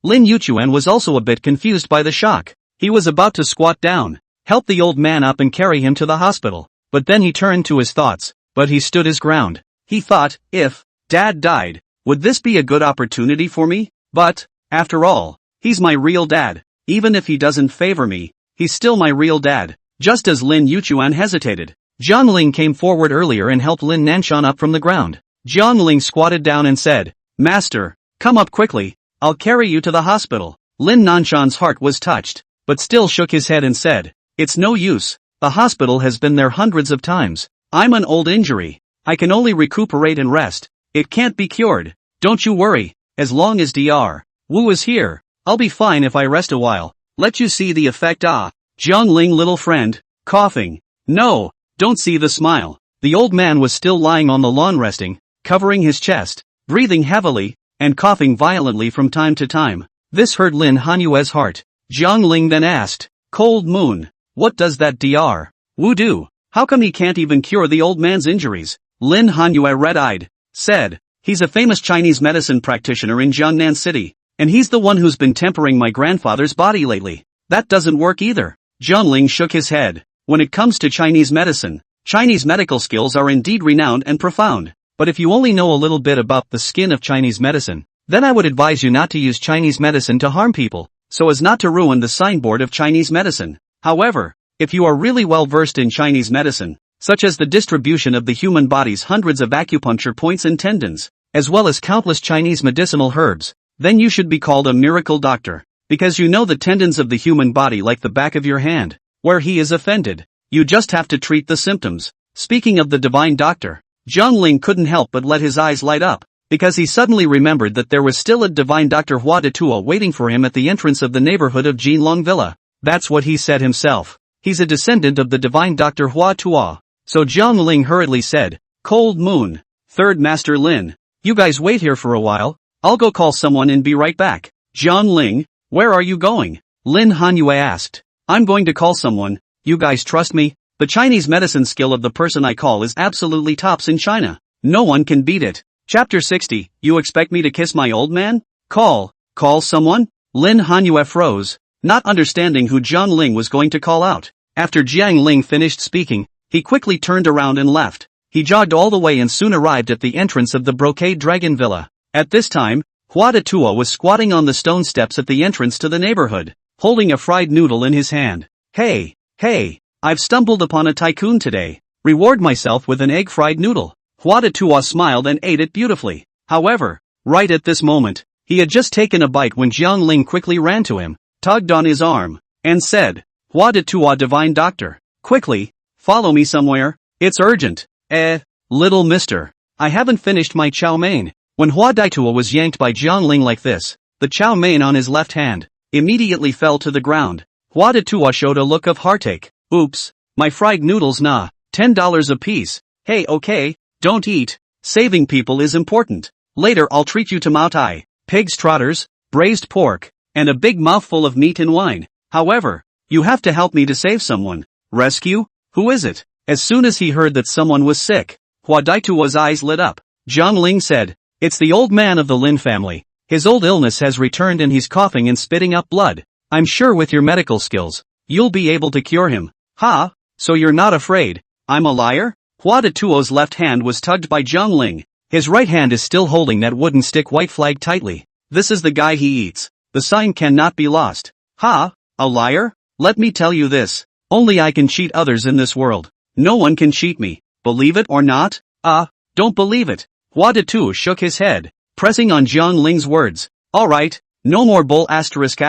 Lin Yuchuan was also a bit confused by the shock. He was about to squat down, help the old man up and carry him to the hospital. But then he turned to his thoughts, but he stood his ground. He thought, if Dad died, would this be a good opportunity for me? But, after all, he's my real dad. Even if he doesn't favor me, he's still my real dad. Just as Lin Yuchuan hesitated, Zhang Ling came forward earlier and helped Lin Nanshan up from the ground. Zhang Ling squatted down and said, Master, come up quickly, I'll carry you to the hospital. Lin Nanshan's heart was touched, but still shook his head and said, it's no use, the hospital has been there hundreds of times. I'm an old injury. I can only recuperate and rest. It can't be cured. Don't you worry, as long as Dr. Wu is here, I'll be fine if I rest a while. Let you see the effect. Zhang Ling little friend, coughing. No, don't see the smile. The old man was still lying on the lawn resting, covering his chest, breathing heavily, and coughing violently from time to time. This hurt Lin Hanyue's heart. Zhang Ling then asked, Cold Moon, what does that Dr. Wu do? How come he can't even cure the old man's injuries? Lin Hanyue red-eyed, said, he's a famous Chinese medicine practitioner in Jiangnan City, and he's the one who's been tempering my grandfather's body lately. That doesn't work either. Zhang Ling shook his head. When it comes to Chinese medicine, Chinese medical skills are indeed renowned and profound. But if you only know a little bit about the skin of Chinese medicine, then I would advise you not to use Chinese medicine to harm people, so as not to ruin the signboard of Chinese medicine. However, if you are really well versed in Chinese medicine, such as the distribution of the human body's hundreds of acupuncture points and tendons, as well as countless Chinese medicinal herbs, then you should be called a miracle doctor, because you know the tendons of the human body like the back of your hand. Where he is offended, you just have to treat the symptoms. Speaking of the divine doctor, Zhang Ling couldn't help but let his eyes light up. because he suddenly remembered that there was still a divine Dr. Hua Datua waiting for him at the entrance of the neighborhood of Jinlong Villa. That's what he said himself. He's a descendant of the divine Dr. Hua Tua. So Jiang Ling hurriedly said, Cold Moon, Third Master Lin, you guys wait here for a while, I'll go call someone and be right back. Jiang Ling, where are you going? Lin Hanyue asked. I'm going to call someone, you guys trust me? The Chinese medicine skill of the person I call is absolutely tops in China. No one can beat it. Chapter 60, you expect me to kiss my old man? Call someone? Lin Hanyue froze, not understanding who Jiang Ling was going to call out. After Jiang Ling finished speaking, he quickly turned around and left. He jogged all the way and soon arrived at the entrance of the Brocade Dragon Villa. At this time, Hua Datua was squatting on the stone steps at the entrance to the neighborhood, holding a fried noodle in his hand. Hey, I've stumbled upon a tycoon today. Reward myself with an egg fried noodle. Hua Datua smiled and ate it beautifully. However, right at this moment, he had just taken a bite when Jiang Ling quickly ran to him, tugged on his arm, and said, Hua Datua divine doctor, quickly, follow me somewhere, it's urgent. Little mister, I haven't finished my chow mein. When Hua Datua was yanked by Jiang Ling like this, the chow mein on his left hand immediately fell to the ground. Hua Datua showed a look of heartache. Oops, my fried noodles nah, $10 a piece. Hey okay, don't eat, saving people is important. Later I'll treat you to Mao Tai, pig's trotters, braised pork, and a big mouthful of meat and wine. However, you have to help me to save someone. Rescue? Who is it? As soon as he heard that someone was sick, Hua Daitua's eyes lit up. Jiang Ling said, it's the old man of the Lin family. His old illness has returned and he's coughing and spitting up blood. I'm sure with your medical skills, you'll be able to cure him. Ha, so you're not afraid? I'm a liar? Hua Datuo's left hand was tugged by Jiang Ling. His right hand is still holding that wooden stick white flag tightly. This is the guy he eats. The sign cannot be lost. Ha, a liar? Let me tell you this. Only I can cheat others in this world. No one can cheat me. Believe it or not? Don't believe it. Hua Datu shook his head, pressing on Jiang Ling's words. Alright, no more bull asterisk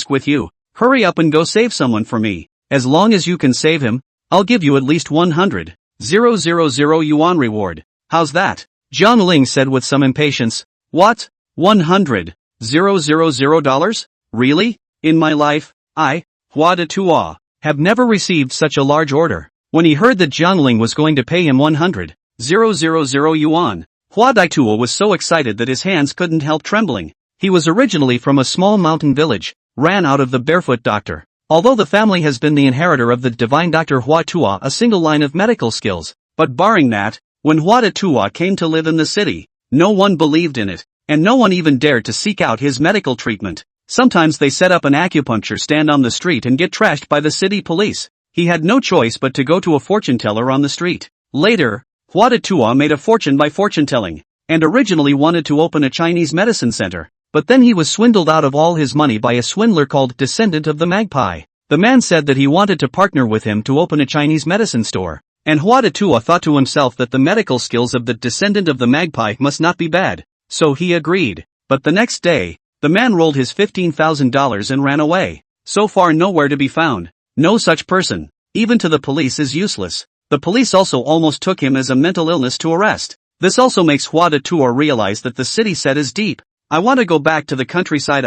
with you. Hurry up and go save someone for me. As long as you can save him, I'll give you at least 100,000 yuan reward. How's that? Jiang Ling said with some impatience. What? $100,000? Really? In my life, I, Hua Datua, have never received such a large order. When he heard that Jiang Ling was going to pay him 100,000 yuan, Hua Datua was so excited that his hands couldn't help trembling. He was originally from a small mountain village, ran out of the barefoot doctor. Although the family has been the inheritor of the divine Dr. Hua Tua a single line of medical skills, but barring that, when Hua Datua came to live in the city, no one believed in it, and no one even dared to seek out his medical treatment. Sometimes they set up an acupuncture stand on the street and get trashed by the city police. He had no choice but to go to a fortune teller on the street. Later, Hua Datua made a fortune by fortune telling, and originally wanted to open a Chinese medicine center, but then he was swindled out of all his money by a swindler called Descendant of the Magpie. The man said that he wanted to partner with him to open a Chinese medicine store, and Hua Datua thought to himself that the medical skills of the Descendant of the Magpie must not be bad, so he agreed. But the next day, the man rolled his $15,000 and ran away. So far nowhere to be found. No such person, even to the police, is useless. The police also almost took him as a mental illness to arrest. This also makes Hua Datua realize that the city set is deep. I want to go back to the countryside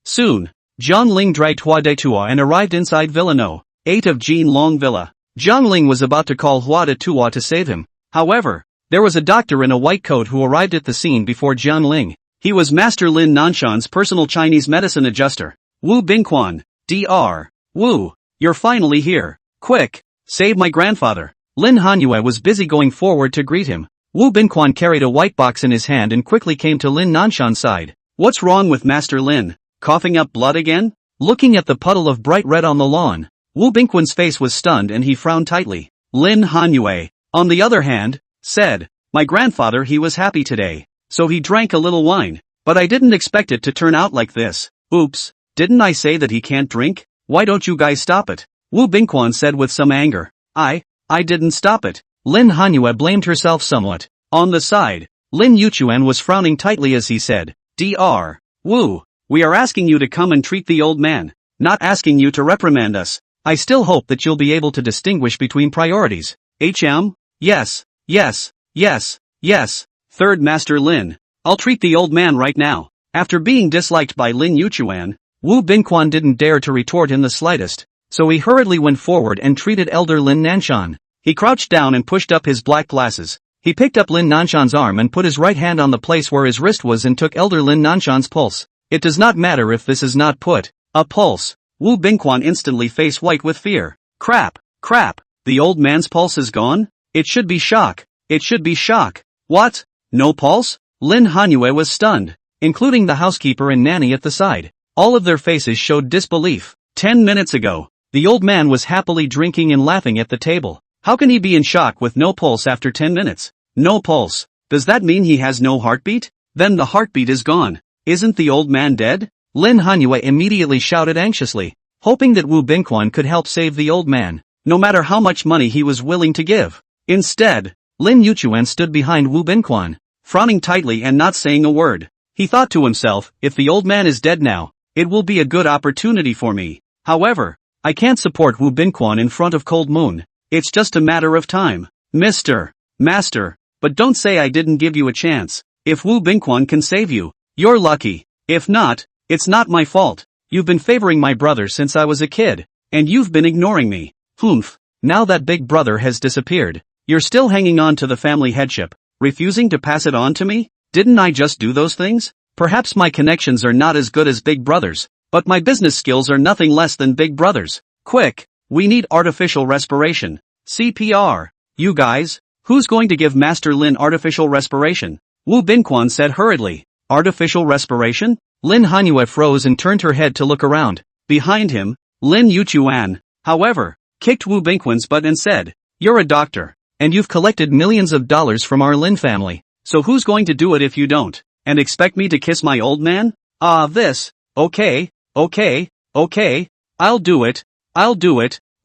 soon. Jiang Ling dragged Hua Datua and arrived inside Villa No. 8 of Jinlong Villa. Jiang Ling was about to call Hua Datua to save him. However, there was a doctor in a white coat who arrived at the scene before Jiang Ling. He was Master Lin Nanshan's personal Chinese medicine adjuster. Wu Bingquan. Dr. Wu, you're finally here. Quick, save my grandfather. Lin Hanyue was busy going forward to greet him. Wu Bingquan carried a white box in his hand and quickly came to Lin Nanshan's side. What's wrong with Master Lin? Coughing up blood again? Looking at the puddle of bright red on the lawn, Wu Bingquan's face was stunned and he frowned tightly. Lin Hanyue, on the other hand, said, my grandfather, he was happy today, so he drank a little wine, but I didn't expect it to turn out like this. Oops, didn't I say that he can't drink? Why don't you guys stop it? Wu Bingquan said with some anger. I didn't stop it. Lin Hanyue blamed herself somewhat. On the side, Lin Yuchuan was frowning tightly as he said, Dr. Wu, we are asking you to come and treat the old man, not asking you to reprimand us. I still hope that you'll be able to distinguish between priorities. Yes. Third Master Lin. I'll treat the old man right now. After being disliked by Lin Yuchuan, Wu Binquan didn't dare to retort in the slightest, so he hurriedly went forward and treated elder Lin Nanshan. He crouched down and pushed up his black glasses. He picked up Lin Nanshan's arm and put his right hand on the place where his wrist was and took elder Lin Nanshan's pulse. It does not matter if this is not put a pulse. Wu Binquan instantly face white with fear. Crap, the old man's pulse is gone? It should be shock. What? No pulse? Lin Hanyue was stunned, including the housekeeper and nanny at the side. All of their faces showed disbelief. 10 minutes ago, the old man was happily drinking and laughing at the table. How can he be in shock with no pulse after 10 minutes? No pulse. Does that mean he has no heartbeat? Then the heartbeat is gone. Isn't the old man dead? Lin Hanyue immediately shouted anxiously, hoping that Wu Binquan could help save the old man, no matter how much money he was willing to give. Instead, Lin Yuchuan stood behind Wu Binquan, frowning tightly and not saying a word. He thought to himself, if the old man is dead now, it will be a good opportunity for me. However, I can't support Wu Binquan in front of Cold Moon. It's just a matter of time. Master, but don't say I didn't give you a chance. If Wu Binquan can save you, you're lucky. If not, it's not my fault. You've been favoring my brother since I was a kid, and you've been ignoring me. Humph. Now that big brother has disappeared, you're still hanging on to the family headship, refusing to pass it on to me? Didn't I just do those things? Perhaps my connections are not as good as big brother's, but my business skills are nothing less than big brother's. Quick, we need artificial respiration. CPR. You guys, who's going to give Master Lin artificial respiration? Wu Binquan said hurriedly. Artificial respiration? Lin Hanyue froze and turned her head to look around. Behind him, Lin Yuchuan, however, kicked Wu Binquan's butt and said, you're a doctor, and you've collected millions of dollars from our Lin family, so who's going to do it if you don't? And expect me to kiss my old man? Okay, I'll do it,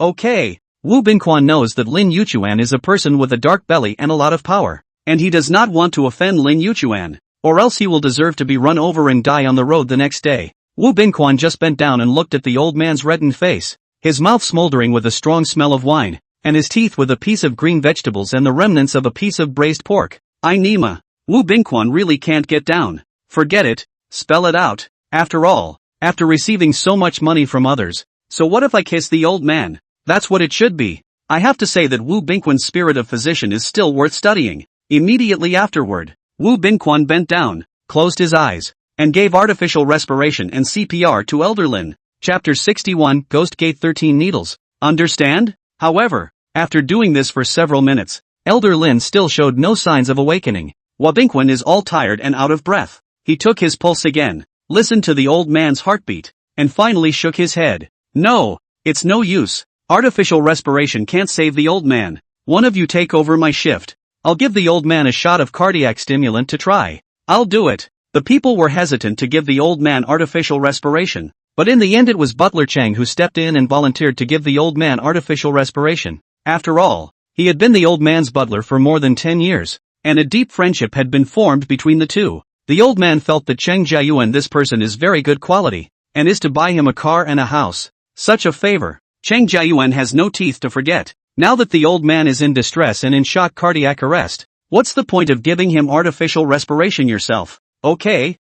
okay. Wu Binquan knows that Lin Yuchuan is a person with a dark belly and a lot of power, and he does not want to offend Lin Yuchuan, or else he will deserve to be run over and die on the road the next day. Wu Binquan just bent down and looked at the old man's reddened face, his mouth smoldering with a strong smell of wine, and his teeth with a piece of green vegetables and the remnants of a piece of braised pork. Nima. Wu Binquan really can't get down. Forget it, spell it out. After all, after receiving so much money from others, so what if I kiss the old man? That's what it should be. I have to say that Wu Binquan's spirit of physician is still worth studying. Immediately afterward, Wu Binquan bent down, closed his eyes, and gave artificial respiration and CPR to Elder Lin. Chapter 61, Ghost Gate 13 Needles. Understand? However, after doing this for several minutes, Elder Lin still showed no signs of awakening. Wu Binquan is all tired and out of breath. He took his pulse again, listened to the old man's heartbeat, and finally shook his head. No, it's no use. Artificial respiration can't save the old man. One of you take over my shift. I'll give the old man a shot of cardiac stimulant to try. I'll do it. The people were hesitant to give the old man artificial respiration, but in the end it was Butler Chang who stepped in and volunteered to give the old man artificial respiration. After all, he had been the old man's butler for more than 10 years, and a deep friendship had been formed between the two. The old man felt that Cheng Jiayuan, this person is very good quality, and is to buy him a car and a house. Such a favor. Cheng Jiayuan has no teeth to forget. Now that the old man is in distress and in shock cardiac arrest, what's the point of giving him artificial respiration yourself? Okay,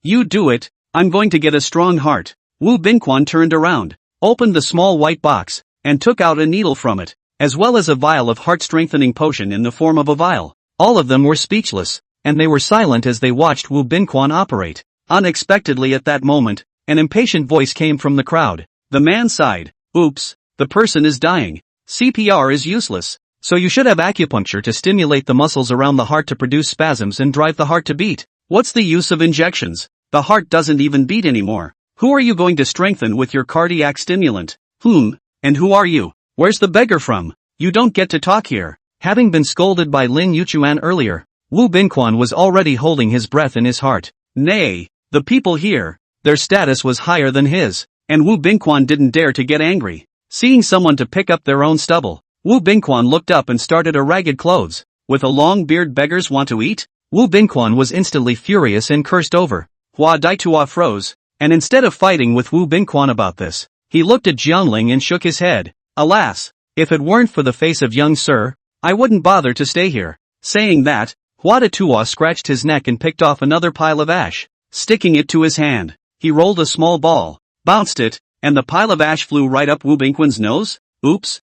you do it. I'm going to get a strong heart. Wu Binquan turned around, opened the small white box, and took out a needle from it, as well as a vial of heart-strengthening potion in the form of a vial. All of them were speechless, and they were silent as they watched Wu Binquan operate. Unexpectedly at that moment, an impatient voice came from the crowd. The man sighed. Oops, the person is dying. CPR is useless, so you should have acupuncture to stimulate the muscles around the heart to produce spasms and drive the heart to beat. What's the use of injections? The heart doesn't even beat anymore. Who are you going to strengthen with your cardiac stimulant? And who are you? Where's the beggar from? You don't get to talk here. Having been scolded by Lin Yuchuan earlier, Wu Binquan was already holding his breath in his heart. Nay, the people here, their status was higher than his, and Wu Binquan didn't dare to get angry. Seeing someone to pick up their own stubble, Wu Binquan looked up and started a ragged clothes. With a long beard, beggars want to eat? Wu Binquan was instantly furious and cursed over. Hua Daitua froze, and instead of fighting with Wu Binquan about this, he looked at Jiangling and shook his head. Alas, if it weren't for the face of young sir, I wouldn't bother to stay here. Saying that, Hua Tua scratched his neck and picked off another pile of ash. Sticking it to his hand, he rolled a small ball, bounced it, and the pile of ash flew right up Wu Bingquan's nose. Oops,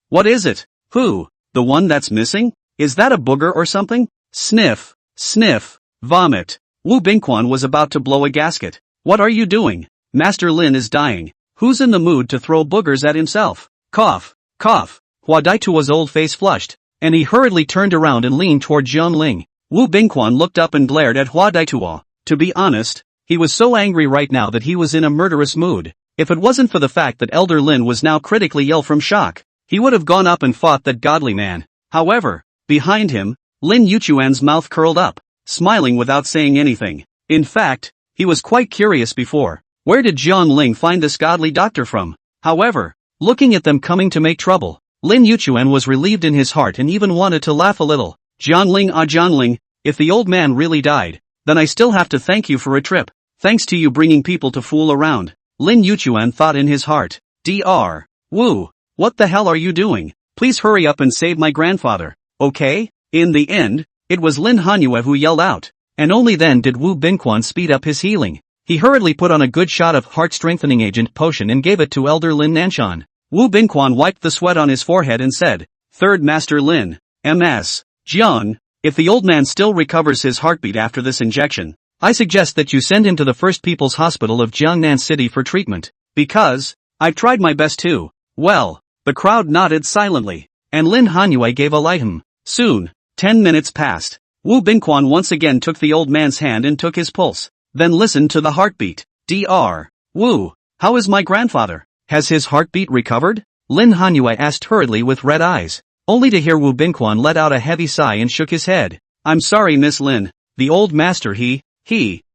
what is it? Who? The one that's missing? Is that a booger or something? Sniff, sniff, vomit. Wu Bingquan was about to blow a gasket. What are you doing? Master Lin is dying. Who's in the mood to throw boogers at himself? Cough, cough. Hua Daitua's old face flushed, and he hurriedly turned around and leaned toward Jiang Ling. Wu Bingquan looked up and glared at Hua Daitua. To be honest, he was so angry right now that he was in a murderous mood. If it wasn't for the fact that Elder Lin was now critically ill from shock, he would have gone up and fought that godly man. However, behind him, Lin Yuchuan's mouth curled up, smiling without saying anything. In fact, he was quite curious before. Where did Jiang Ling find this godly doctor from? However, looking at them coming to make trouble, Lin Yuchuan was relieved in his heart and even wanted to laugh a little. Jiang Ling, if the old man really died, then I still have to thank you for a trip. Thanks to you bringing people to fool around. Lin Yuchuan thought in his heart. Dr. Wu, what the hell are you doing? Please hurry up and save my grandfather, okay? In the end, it was Lin Hanyu who yelled out, and only then did Wu Bingquan speed up his healing. He hurriedly put on a good shot of heart-strengthening agent potion and gave it to Elder Lin Nanshan. Wu Bingquan wiped the sweat on his forehead and said, Third Master Lin, MS. Jiang, if the old man still recovers his heartbeat after this injection, I suggest that you send him to the First People's Hospital of Jiangnan City for treatment, because, I've tried my best too. Well, the crowd nodded silently, and Lin Hanyu gave a light hum. Soon, 10 minutes passed. Wu Bingquan once again took the old man's hand and took his pulse, then listened to the heartbeat. Dr. Wu, how is my grandfather? Has his heartbeat recovered? Lin Hanyu asked hurriedly with red eyes, only to hear Wu Bingquan let out a heavy sigh and shook his head. I'm sorry, Miss Lin. The old master he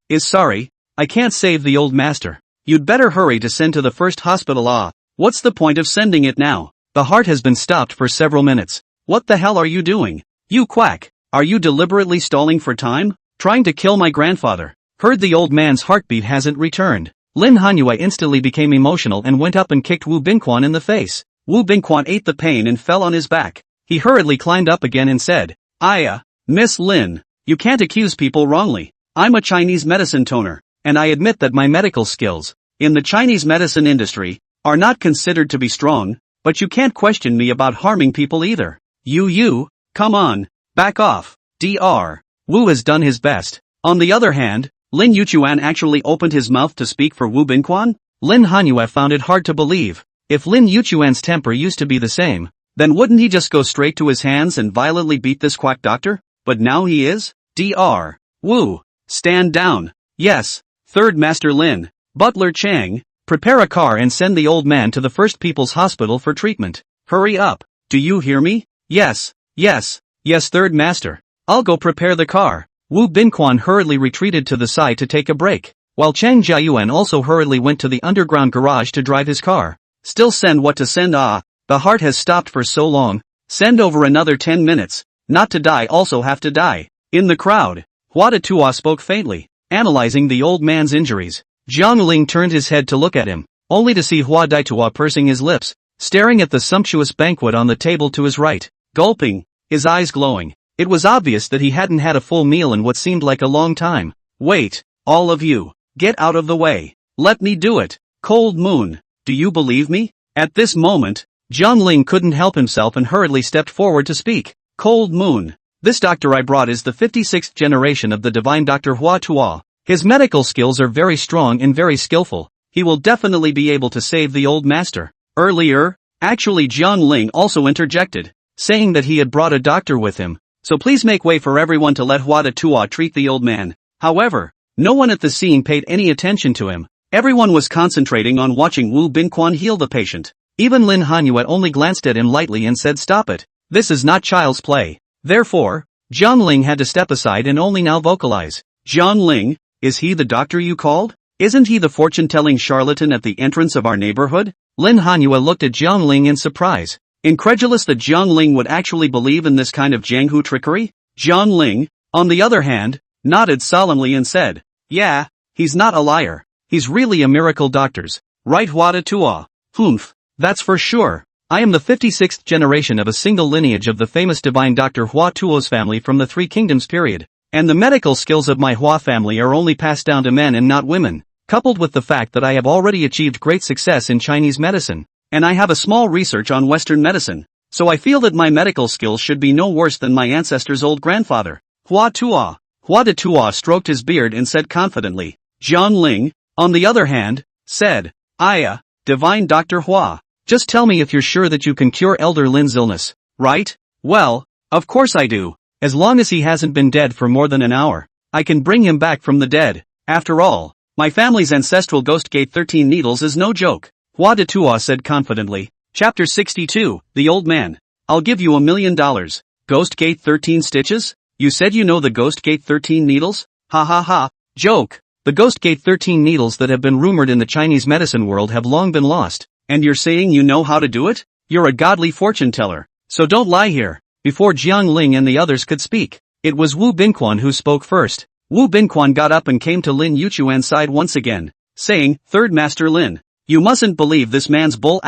is sorry. I can't save the old master. You'd better hurry to send to the first hospital. What's the point of sending it now? The heart has been stopped for several minutes. What the hell are you doing? You quack. Are you deliberately stalling for time? Trying to kill my grandfather? Heard the old man's heartbeat hasn't returned. Lin Hanyu instantly became emotional and went up and kicked Wu Bingquan in the face. Wu Bingquan ate the pain and fell on his back. He hurriedly climbed up again and said, Miss Lin, you can't accuse people wrongly. I'm a Chinese medicine toner, and I admit that my medical skills, in the Chinese medicine industry, are not considered to be strong, but you can't question me about harming people either. Come on, back off. Dr. Wu has done his best. On the other hand, Lin Yuchuan actually opened his mouth to speak for Wu Bingquan? Lin Hanyu found it hard to believe. If Lin Yuchuan's temper used to be the same, then wouldn't he just go straight to his hands and violently beat this quack doctor? But now he is? Dr. Wu, stand down. Yes, Third Master Lin. Butler Chang, prepare a car and send the old man to the First People's Hospital for treatment. Hurry up. Do you hear me? Yes, Third Master. I'll go prepare the car. Wu Bingquan hurriedly retreated to the side to take a break, while Chang Jiayuan also hurriedly went to the underground garage to drive his car. Still send what to send. The heart has stopped for so long. Send over another 10 minutes. Not to die also have to die. In the crowd, Hua Tua spoke faintly, analyzing the old man's injuries. Jiang Ling turned his head to look at him, only to see Hua Tua pursing his lips, staring at the sumptuous banquet on the table to his right, gulping, his eyes glowing. It was obvious that he hadn't had a full meal in what seemed like a long time. Wait, all of you, get out of the way. Let me do it. Cold Moon, do you believe me? At this moment, Jiang Ling couldn't help himself and hurriedly stepped forward to speak. Cold Moon, this doctor I brought is the 56th generation of the divine Dr. Hua Tua. His medical skills are very strong and very skillful. He will definitely be able to save the old master. Earlier, actually Jiang Ling also interjected, saying that he had brought a doctor with him. So please make way for everyone to let Hua Tua treat the old man. However, no one at the scene paid any attention to him. Everyone was concentrating on watching Wu Bingquan heal the patient. Even Lin Hanyu only glanced at him lightly and said, "Stop it. This is not child's play." Therefore, Jiang Ling had to step aside and only now vocalize. Jiang Ling, is he the doctor you called? Isn't he the fortune-telling charlatan at the entrance of our neighborhood? Lin Hanyu looked at Jiang Ling in surprise, incredulous that Jiang Ling would actually believe in this kind of Jianghu trickery. Jiang Ling, on the other hand, nodded solemnly and said, "Yeah, he's not a liar. He's really a miracle doctor. Right, Hua Tua? Humph, that's for sure." I am the 56th generation of a single lineage of the famous divine Dr. Hua Tuo's family from the Three Kingdoms period. And the medical skills of my Hua family are only passed down to men and not women, coupled with the fact that I have already achieved great success in Chinese medicine, and I have a small research on Western medicine, so I feel that my medical skills should be no worse than my ancestor's old grandfather, Hua Tuo. Hua de Tuo stroked his beard and said confidently. Jiang Ling, on the other hand, said, divine Dr. Hua, just tell me if you're sure that you can cure Elder Lin's illness, right? Well, of course I do. As long as he hasn't been dead for more than an hour, I can bring him back from the dead. After all, my family's ancestral ghost gate 13 needles is no joke, Hua de Tuo said confidently. Chapter 62, The Old Man. I'll give you $1 million. Ghost gate 13 stitches? You said you know the ghost gate 13 needles? Ha ha ha, joke. The ghost gate 13 needles that have been rumored in the Chinese medicine world have long been lost, and you're saying you know how to do it? You're a godly fortune teller, so don't lie here. Before Jiang Ling and the others could speak, it was Wu Binquan who spoke first. Wu Binquan got up and came to Lin Yuchuan's side once again, saying, Third Master Lin, you mustn't believe this man's bull *******.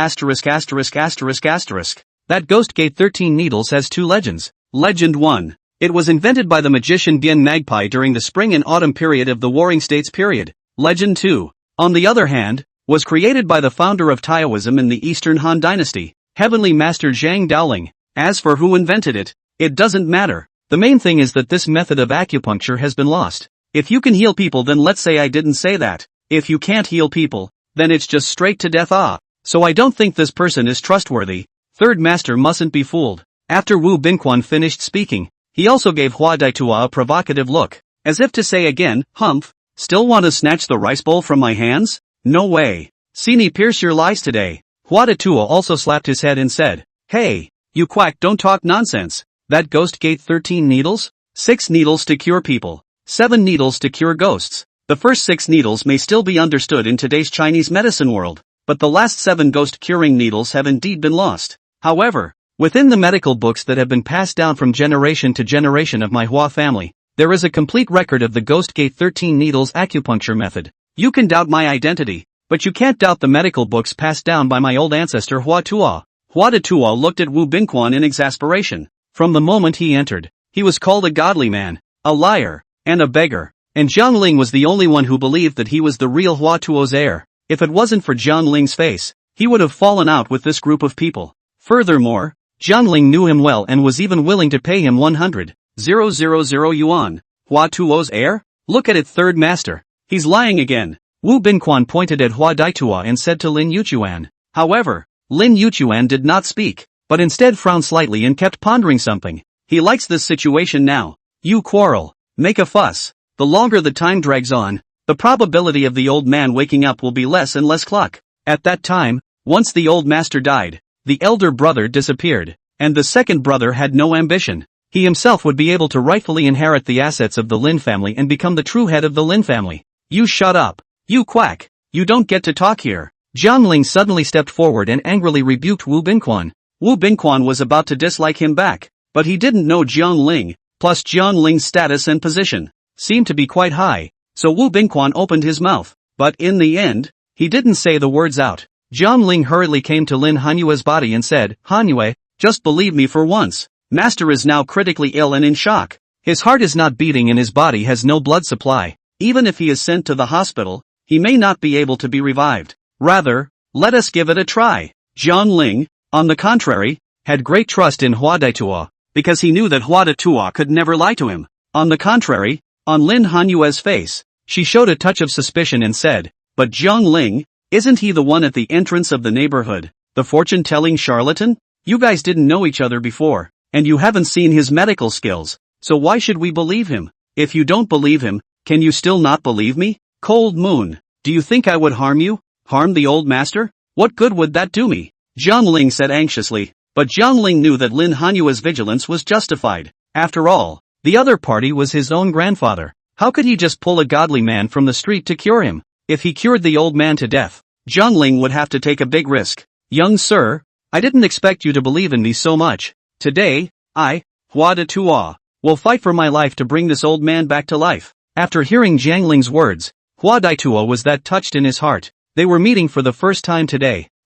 That ghost gate 13 needles has two legends. Legend 1. It was invented by the magician Bian Magpie during the spring and autumn period of the Warring States period. Legend 2. On the other hand, was created by the founder of Taoism in the Eastern Han Dynasty, Heavenly Master Zhang Daoling. As for who invented it, it doesn't matter. The main thing is that this method of acupuncture has been lost. If you can heal people, then let's say I didn't say that. If you can't heal people, then it's just straight to death. So I don't think this person is trustworthy. Third Master mustn't be fooled. After Wu Binquan finished speaking, he also gave Hua Daitua a provocative look, as if to say again, Humph, still want to snatch the rice bowl from my hands? No way. See me pierce your lies today. Hua Daitua also slapped his head and said, Hey, you quack, don't talk nonsense. That ghost gate 13 needles? 6 needles to cure people. 7 needles to cure ghosts. The first 6 needles may still be understood in today's Chinese medicine world, but the last 7 ghost curing needles have indeed been lost. However, within the medical books that have been passed down from generation to generation of my Hua family, there is a complete record of the ghost gate 13 needles acupuncture method. You can doubt my identity, but you can't doubt the medical books passed down by my old ancestor Hua Tuo. Hua de Tuo looked at Wu Binquan in exasperation. From the moment he entered, he was called a godly man, a liar, and a beggar, and Jiang Ling was the only one who believed that he was the real Hua Tuo's heir. If it wasn't for Jiang Ling's face, he would have fallen out with this group of people. Furthermore, Jiang Ling knew him well and was even willing to pay him 100,000 yuan. Hua Tuo's heir? Look at it, Third Master. He's lying again. Wu Binquan pointed at Hua Daitua and said to Lin Yuchuan. However, Lin Yuchuan did not speak, but instead frowned slightly and kept pondering something. He likes this situation now. You quarrel, make a fuss. The longer the time drags on, the probability of the old man waking up will be less and less. Cluck. At that time, once the old master died, the elder brother disappeared, and the second brother had no ambition. He himself would be able to rightfully inherit the assets of the Lin family and become the true head of the Lin family. You shut up. You quack. You don't get to talk here. Jiang Ling suddenly stepped forward and angrily rebuked Wu Binquan. Wu Binquan was about to dislike him back, but he didn't know Jiang Ling, plus Jiang Ling's status and position seemed to be quite high, so Wu Binquan opened his mouth, but in the end, he didn't say the words out. Jiang Ling hurriedly came to Lin Hanyue's body and said, Hanyue, just believe me for once. Master is now critically ill and in shock. His heart is not beating and his body has no blood supply. Even if he is sent to the hospital, he may not be able to be revived. Rather, let us give it a try. Jiang Ling, on the contrary, had great trust in Hua Daitua, because he knew that Hua Daitua could never lie to him. On the contrary, on Lin Hanyue's face, she showed a touch of suspicion and said, But Jiang Ling, isn't he the one at the entrance of the neighborhood, the fortune-telling charlatan? You guys didn't know each other before, and you haven't seen his medical skills, so why should we believe him? If you don't believe him, can you still not believe me? Cold Moon, do you think I would harm you? Harm the old master? What good would that do me? Jiang Ling said anxiously, but Jiang Ling knew that Lin Hanyue's vigilance was justified. After all, the other party was his own grandfather. How could he just pull a godly man from the street to cure him? If he cured the old man to death, Jiang Ling would have to take a big risk. Young sir, I didn't expect you to believe in me so much. Today, I, Hua Daitua, will fight for my life to bring this old man back to life. After hearing Jiang Ling's words, Hua Daitua was that touched in his heart. They were meeting for the first time today,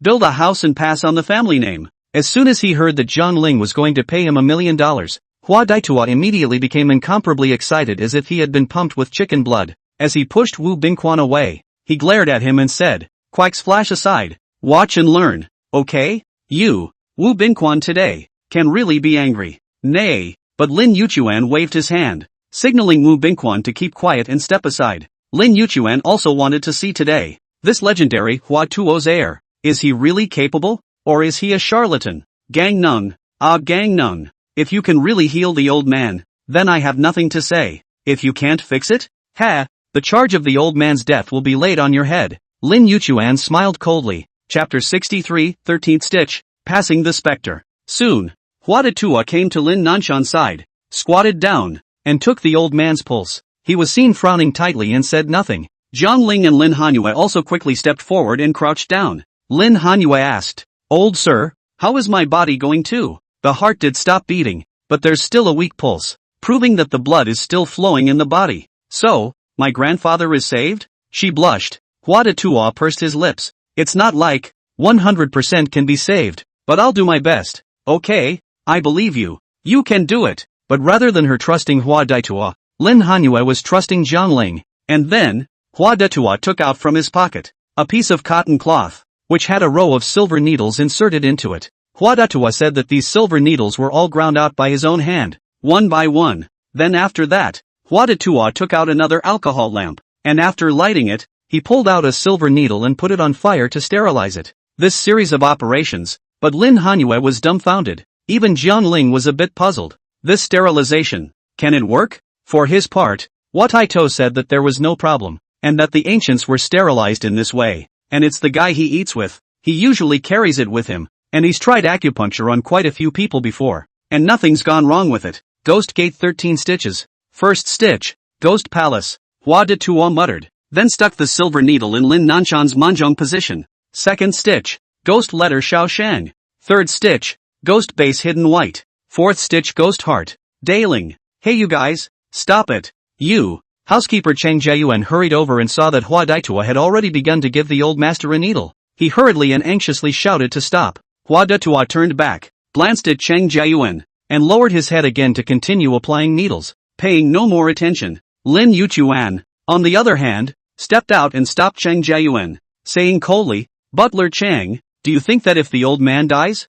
Build a house and pass on the family name. As soon as he heard that Jiang Ling was going to pay him $1 million, Hua Daitua immediately became incomparably excited as if he had been pumped with chicken blood. As he pushed Wu Bingquan away, he glared at him and said, "Quacks flash aside. Watch and learn, okay? You, Wu Bingquan today, can really be angry." Nay, but Lin Yuchuan waved his hand, signaling Wu Bingquan to keep quiet and step aside. Lin Yuchuan also wanted to see today this legendary Hua Tuo's heir. Is he really capable, or is he a charlatan? Gang Nung, Gang Nung, if you can really heal the old man, then I have nothing to say. If you can't fix it, the charge of the old man's death will be laid on your head. Lin Yuchuan smiled coldly. Chapter 63, 13th Stitch, Passing the Spectre. Soon, Hua Datua came to Lin Nanshan's side, squatted down, and took the old man's pulse. He was seen frowning tightly and said nothing. Jiang Ling and Lin Hanyue also quickly stepped forward and crouched down. Lin Hanyue asked, "Old sir, how is my body going too?" The heart did stop beating, but there's still a weak pulse, proving that the blood is still flowing in the body. "So, my grandfather is saved?" She blushed. Hua Datua pursed his lips. "It's not like 100% can be saved, but I'll do my best." "Okay, I believe you. You can do it." But rather than her trusting Hua Daitua, Lin Hanyue was trusting Jiang Ling. And then, Hua Datua took out from his pocket a piece of cotton cloth, which had a row of silver needles inserted into it. Hua Datua said that these silver needles were all ground out by his own hand, one by one. Then after that, Hua Datua took out another alcohol lamp, and after lighting it, he pulled out a silver needle and put it on fire to sterilize it. This series of operations, but Lin Hanyue was dumbfounded. Even Jiang Ling was a bit puzzled. This sterilization, can it work? For his part, Hua Taito said that there was no problem, and that the ancients were sterilized in this way. And it's the guy he eats with. He usually carries it with him, and he's tried acupuncture on quite a few people before, and nothing's gone wrong with it. Ghost Gate 13 stitches. First stitch, Ghost Palace, Hua Datua muttered, then stuck the silver needle in Lin Nanshan's Manzhong position. Second stitch, Ghost Letter Shaoshang. Third stitch, Ghost Base Hidden White. Fourth stitch, Ghost Heart. Dailing. "Hey you guys, stop it. You." Housekeeper Cheng Jiayuan hurried over and saw that Hua Daitua had already begun to give the old master a needle. He hurriedly and anxiously shouted to stop. Hua Daitua turned back, glanced at Cheng Jiayuan, and lowered his head again to continue applying needles, paying no more attention. Lin Yuchuan, on the other hand, stepped out and stopped Cheng Jiayuan, saying coldly, "Butler Cheng, do you think that if the old man dies,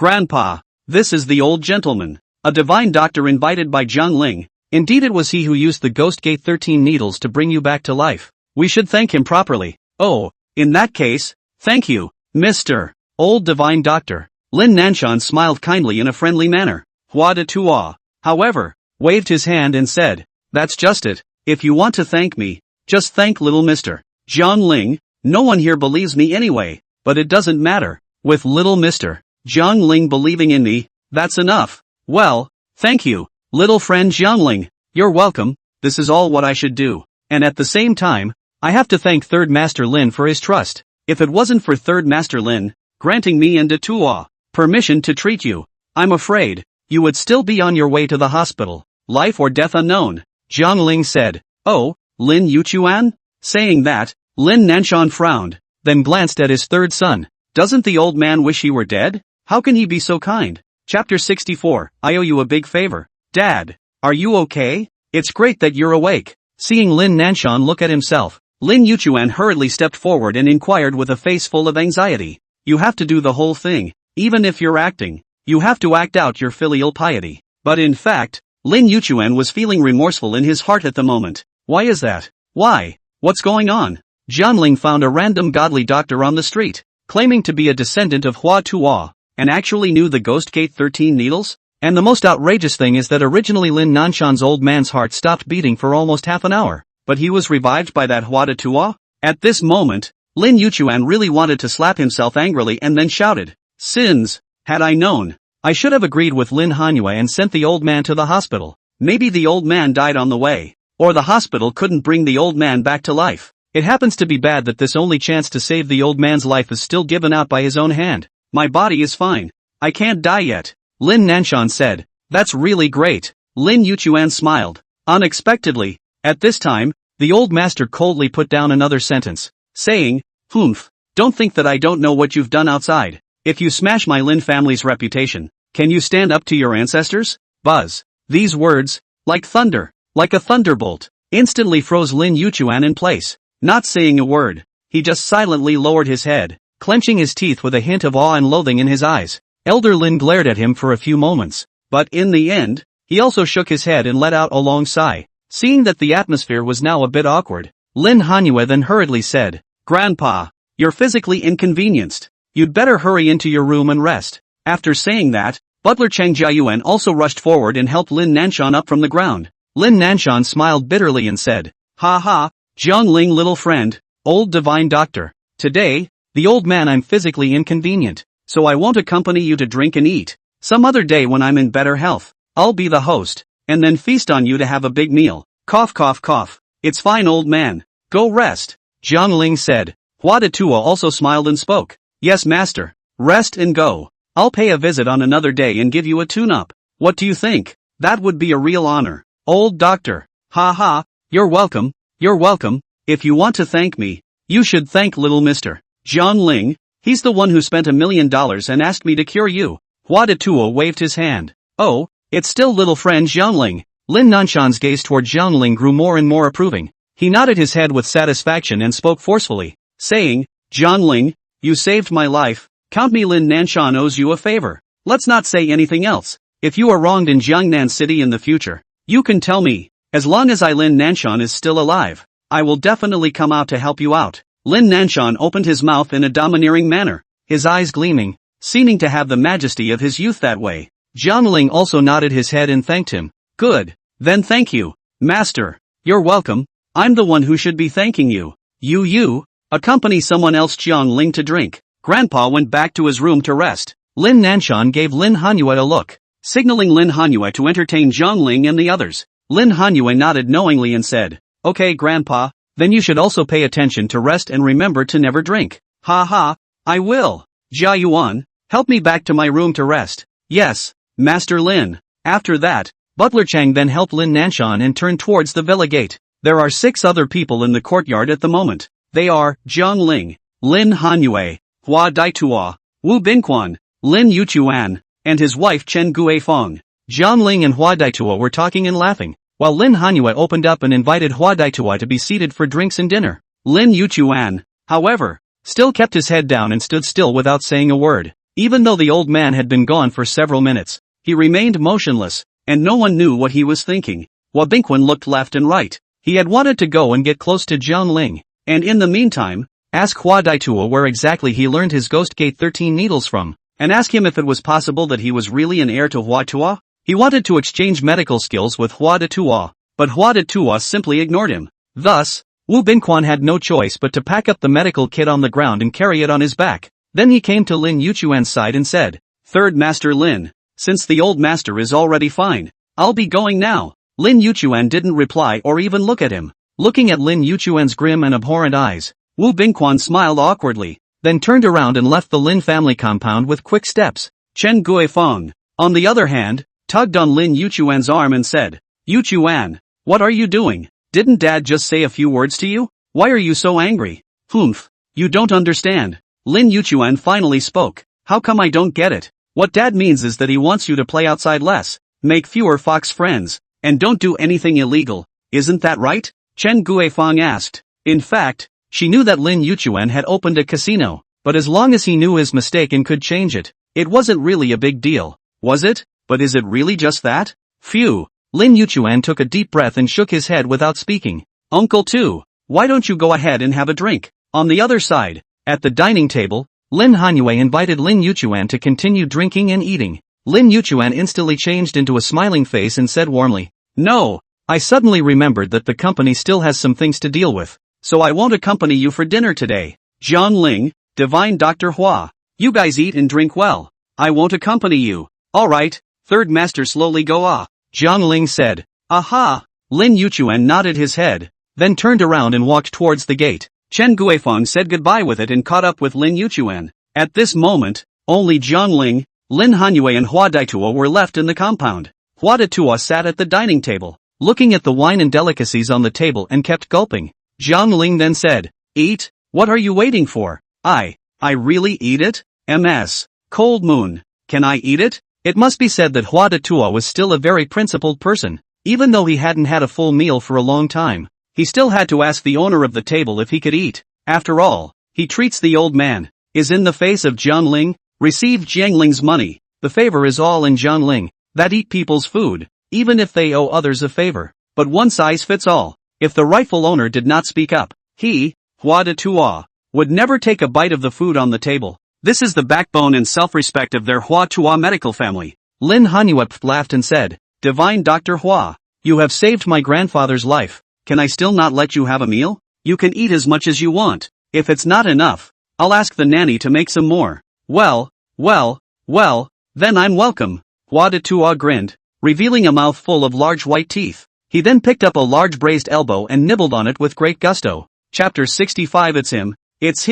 Grandpa, this is the old gentleman. A divine doctor invited by Jiang Ling. Indeed it was he who used the Ghost Gate 13 needles to bring you back to life. We should thank him properly. Oh, in that case, thank you, Mr. Old Divine Doctor. Lin Nanshan smiled kindly in a friendly manner. Hua de Tua, however, waved his hand and said, that's just it. If you want to thank me, just thank little Mr. Jiang Ling. No one here believes me anyway, but it doesn't matter. With little Mr. Jiang Ling believing in me, that's enough. Well, thank you, little friend Jiang Ling. You're welcome. This is all what I should do. And at the same time, I have to thank Third Master Lin for his trust. If it wasn't for Third Master Lin granting me and Detua permission to treat you, I'm afraid you would still be on your way to the hospital. Life or death unknown. Jiang Ling said. Oh, Lin Yuchuan? Saying that, Lin Nanshan frowned, then glanced at his third son. Doesn't the old man wish he were dead? How can he be so kind? Chapter 64, I owe you a big favor. Dad, are you okay? It's great that you're awake. Seeing Lin Nanshan look at himself, Lin Yuchuan hurriedly stepped forward and inquired with a face full of anxiety. You have to do the whole thing. Even if you're acting, you have to act out your filial piety. But in fact, Lin Yuchuan was feeling remorseful in his heart at the moment. Why is that? Why? What's going on? Jianling found a random godly doctor on the street, claiming to be a descendant of Hua Tuo, and actually knew the Ghost Gate 13 needles? And the most outrageous thing is that originally Lin Nanshan's old man's heart stopped beating for almost half an hour, but he was revived by that Hua Tuo? At this moment, Lin Yuchuan really wanted to slap himself angrily and then shouted, Sins! Had I known, I should have agreed with Lin Hanyue and sent the old man to the hospital. Maybe the old man died on the way, or the hospital couldn't bring the old man back to life. It happens to be bad that this only chance to save the old man's life is still given out by his own hand. My body is fine. I can't die yet. Lin Nanshan said. That's really great. Lin Yuchuan smiled. Unexpectedly, at this time, the old master coldly put down another sentence, saying, Humph, don't think that I don't know what you've done outside. If you smash my Lin family's reputation, can you stand up to your ancestors? Buzz. These words, like thunder, like a thunderbolt, instantly froze Lin Yuchuan in place. Not saying a word, he just silently lowered his head, clenching his teeth with a hint of awe and loathing in his eyes. Elder Lin glared at him for a few moments, but in the end, he also shook his head and let out a long sigh. Seeing that the atmosphere was now a bit awkward, Lin Hanyue then hurriedly said, Grandpa, you're physically inconvenienced. You'd better hurry into your room and rest. After saying that, Butler Chang Jiayuan also rushed forward and helped Lin Nanshan up from the ground. Lin Nanshan smiled bitterly and said, Ha ha, Jiang Ling little friend, old divine doctor. Today, the old man I'm physically inconvenient, so I won't accompany you to drink and eat. Some other day when I'm in better health, I'll be the host, and then feast on you to have a big meal. Cough cough cough. It's fine old man. Go rest. Jiang Ling said. Hua de Tua also smiled and spoke. Yes master, rest and go. I'll pay a visit on another day and give you a tune-up. What do you think? That would be a real honor. Old doctor. Ha ha, you're welcome, you're welcome. If you want to thank me, you should thank little Mr. Jiang Ling. He's the one who spent $1 million and asked me to cure you. Hua de Tua waved his hand. Oh, it's still little friend Jiang Ling. Lin Nanshan's gaze toward Jiang Ling grew more and more approving. He nodded his head with satisfaction and spoke forcefully, saying, Jiang Ling, you saved my life. Count me Lin Nanshan owes you a favor. Let's not say anything else. If you are wronged in Jiangnan City in the future, you can tell me. As long as Lin Nanshan is still alive, I will definitely come out to help you out. Lin Nanshan opened his mouth in a domineering manner, his eyes gleaming, seeming to have the majesty of his youth that way. Jiang Ling also nodded his head and thanked him. Good. Then thank you, master. You're welcome. I'm the one who should be thanking you. You, accompany someone else Jiang Ling to drink. Grandpa went back to his room to rest. Lin Nanshan gave Lin Hanyue a look, signaling Lin Hanyue to entertain Jiang Ling and the others. Lin Hanyue nodded knowingly and said, Okay Grandpa, then you should also pay attention to rest and remember to never drink. Ha ha, I will. Jiayuan, help me back to my room to rest. Yes, Master Lin. After that, Butler Chang then helped Lin Nanshan and turned towards the villa gate. There are 6 other people in the courtyard at the moment. They are, Jiang Ling, Lin Hanyue, Hua Daitua, Wu Binquan, Lin Yuchuan, and his wife Chen Guifeng. Jiang Ling and Hua Daitua were talking and laughing, while Lin Hanyue opened up and invited Hua Daitua to be seated for drinks and dinner. Lin Yuchuan, however, still kept his head down and stood still without saying a word. Even though the old man had been gone for several minutes, he remained motionless, and no one knew what he was thinking. Wabingquan looked left and right. He had wanted to go and get close to Jiang Ling, and in the meantime, ask Hua Daitua where exactly he learned his Ghost Gate 13 needles from, and ask him if it was possible that he was really an heir to Hua Tua. He wanted to exchange medical skills with Hua Daitua, but Hua Daitua simply ignored him. Thus, Wu Bingquan had no choice but to pack up the medical kit on the ground and carry it on his back. Then he came to Lin Yuchuan's side and said, "Third Master Lin, since the old master is already fine, I'll be going now." Lin Yuchuan didn't reply or even look at him. Looking at Lin Yuchuan's grim and abhorrent eyes, Wu Bingquan smiled awkwardly, then turned around and left the Lin family compound with quick steps. Chen Guifeng, on the other hand, tugged on Lin Yuchuan's arm and said, "Yuchuan, what are you doing? Didn't Dad just say a few words to you? Why are you so angry?" "Humph, you don't understand." Lin Yuchuan finally spoke. "How come I don't get it? What Dad means is that he wants you to play outside less, make fewer fox friends, and don't do anything illegal. Isn't that right?" Chen Guifeng asked. In fact, she knew that Lin Yuchuan had opened a casino, but as long as he knew his mistake and could change it, it wasn't really a big deal, was it? But is it really just that? Phew. Lin Yuchuan took a deep breath and shook his head without speaking. "Uncle Tu, why don't you go ahead and have a drink?" On the other side, at the dining table, Lin Hanyue invited Lin Yuchuan to continue drinking and eating. Lin Yuchuan instantly changed into a smiling face and said warmly, "No, I suddenly remembered that the company still has some things to deal with, so I won't accompany you for dinner today. Jiang Ling, Divine Dr. Hua, you guys eat and drink well. I won't accompany you." "Alright, Third Master slowly go ah," Jiang Ling said. "Aha!" Lin Yuchuan nodded his head, then turned around and walked towards the gate. Chen Guifeng said goodbye with it and caught up with Lin Yuchuan. At this moment, only Jiang Ling, Lin Hanyue and Hua Daitua were left in the compound. Hua Daitua sat at the dining table, looking at the wine and delicacies on the table and kept gulping. Jiang Ling then said, "Eat? What are you waiting for?" I really eat it? MS. Cold Moon. Can I eat it?" It must be said that Hua Daitua was still a very principled person. Even though he hadn't had a full meal for a long time, he still had to ask the owner of the table if he could eat. After all, he treats the old man, is in the face of Jiang Ling, received Jiang Ling's money. The favor is all in Jiang Ling, that eat people's food, even if they owe others a favor. But one size fits all. If the rightful owner did not speak up, he, Hua Daitua, would never take a bite of the food on the table. This is the backbone and self-respect of their Hua Tua medical family. Lin Hanyue laughed and said, "Divine Dr. Hua, you have saved my grandfather's life. Can I still not let you have a meal? You can eat as much as you want. If it's not enough, I'll ask the nanny to make some more." Well, then I'm welcome." Hua Daitua grinned, revealing a mouth full of large white teeth. He then picked up a large braised elbow and nibbled on it with great gusto. Chapter 65. It's him. It's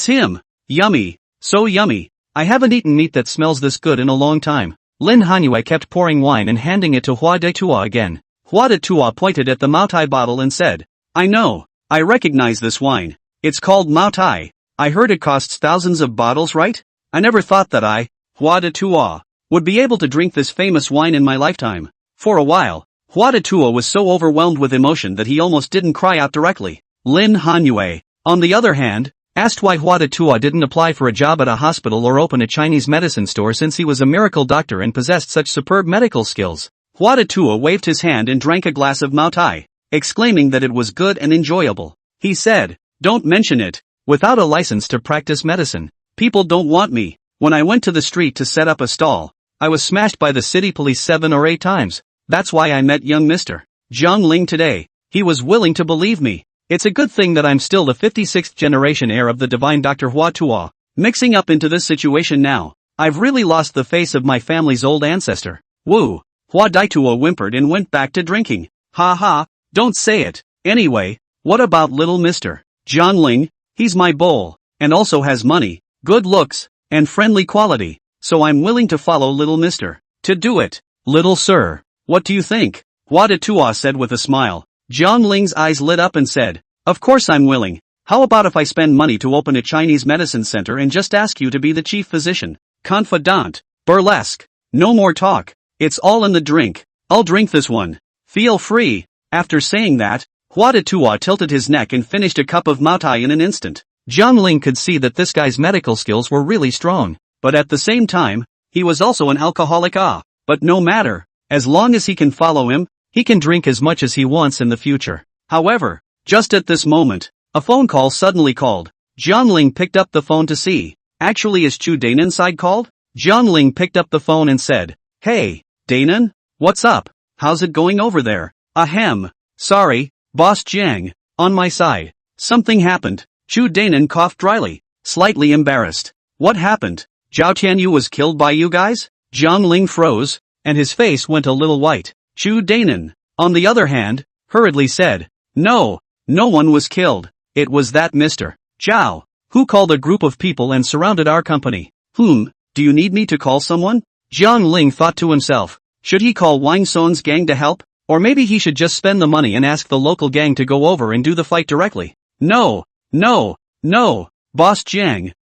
him. Yummy. So yummy. I haven't eaten meat that smells this good in a long time. Lin Hanyue kept pouring wine and handing it to Hua Daitua again. Hua Daitua pointed at the Maotai bottle and said, "I know. I recognize this wine. It's called Maotai. I heard it costs thousands of bottles, right? I never thought that I, Hua Daitua, would be able to drink this famous wine in my lifetime." For a while, Hua Daitua was so overwhelmed with emotion that he almost didn't cry out directly. Lin Hanyue, on the other hand, asked why Hua Daitua didn't apply for a job at a hospital or open a Chinese medicine store since he was a miracle doctor and possessed such superb medical skills. Hua Daitua waved his hand and drank a glass of Maotai, exclaiming that it was good and enjoyable. He said, "Don't mention it. Without a license to practice medicine, people don't want me. When I went to the street to set up a stall, I was smashed by the city police 7 or 8 times. That's why I met young Mr. Jiang Ling today. He was willing to believe me. It's a good thing that I'm still the 56th generation heir of the divine Dr. Hua Tua. Mixing up into this situation now, I've really lost the face of my family's old ancestor." Woo! Hua Daitua whimpered and went back to drinking. "Ha ha, don't say it. Anyway, what about little Mr. Jiang Ling? He's my bowl, and also has money, good looks, and friendly quality, so I'm willing to follow little Mr. to do it. Little sir, what do you think?" Hua Daitua said with a smile. Jiang Ling's eyes lit up and said, "Of course I'm willing. How about if I spend money to open a Chinese medicine center and just ask you to be the chief physician? Confidant. Burlesque. No more talk. It's all in the drink. I'll drink this one. Feel free." After saying that, Hua Daitua tilted his neck and finished a cup of Maotai in an instant. Jiang Ling could see that this guy's medical skills were really strong. but at the same time, he was also an alcoholic. But no matter, as long as he can follow him, he can drink as much as he wants in the future. However, just at this moment, a phone call suddenly called. Jiang Ling picked up the phone to see. Actually, is Chu Danan side called? Jiang Ling picked up the phone and said, "Hey, Danan? What's up? How's it going over there?" "Ahem. Sorry, Boss Jiang. On my side. Something happened." Chu Danan coughed dryly, slightly embarrassed. "What happened? Zhao Tianyu was killed by you guys?" Jiang Ling froze, and his face went a little white. Chu Danan, on the other hand, hurriedly said, "No, no one was killed. It was that Mr. Zhao, who called a group of people and surrounded our company." Do you need me to call someone? Jiang Ling thought to himself. Should he call Wang Son's gang to help? Or maybe he should just spend the money and ask the local gang to go over and do the fight directly. No, Boss Jiang.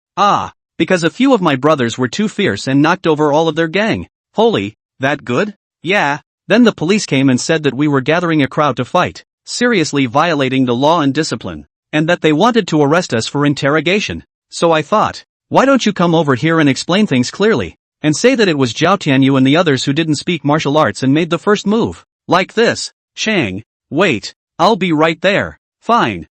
Because a few of my brothers were too fierce and knocked over all of their gang. Holy, that good? Yeah. Then the police came and said that we were gathering a crowd to fight, seriously violating the law and discipline, and that they wanted to arrest us for interrogation. So I thought, why don't you come over here and explain things clearly, and say that it was Zhao Tianyu and the others who didn't speak martial arts and made the first move. Like this. Shang, wait, I'll be right there. Fine.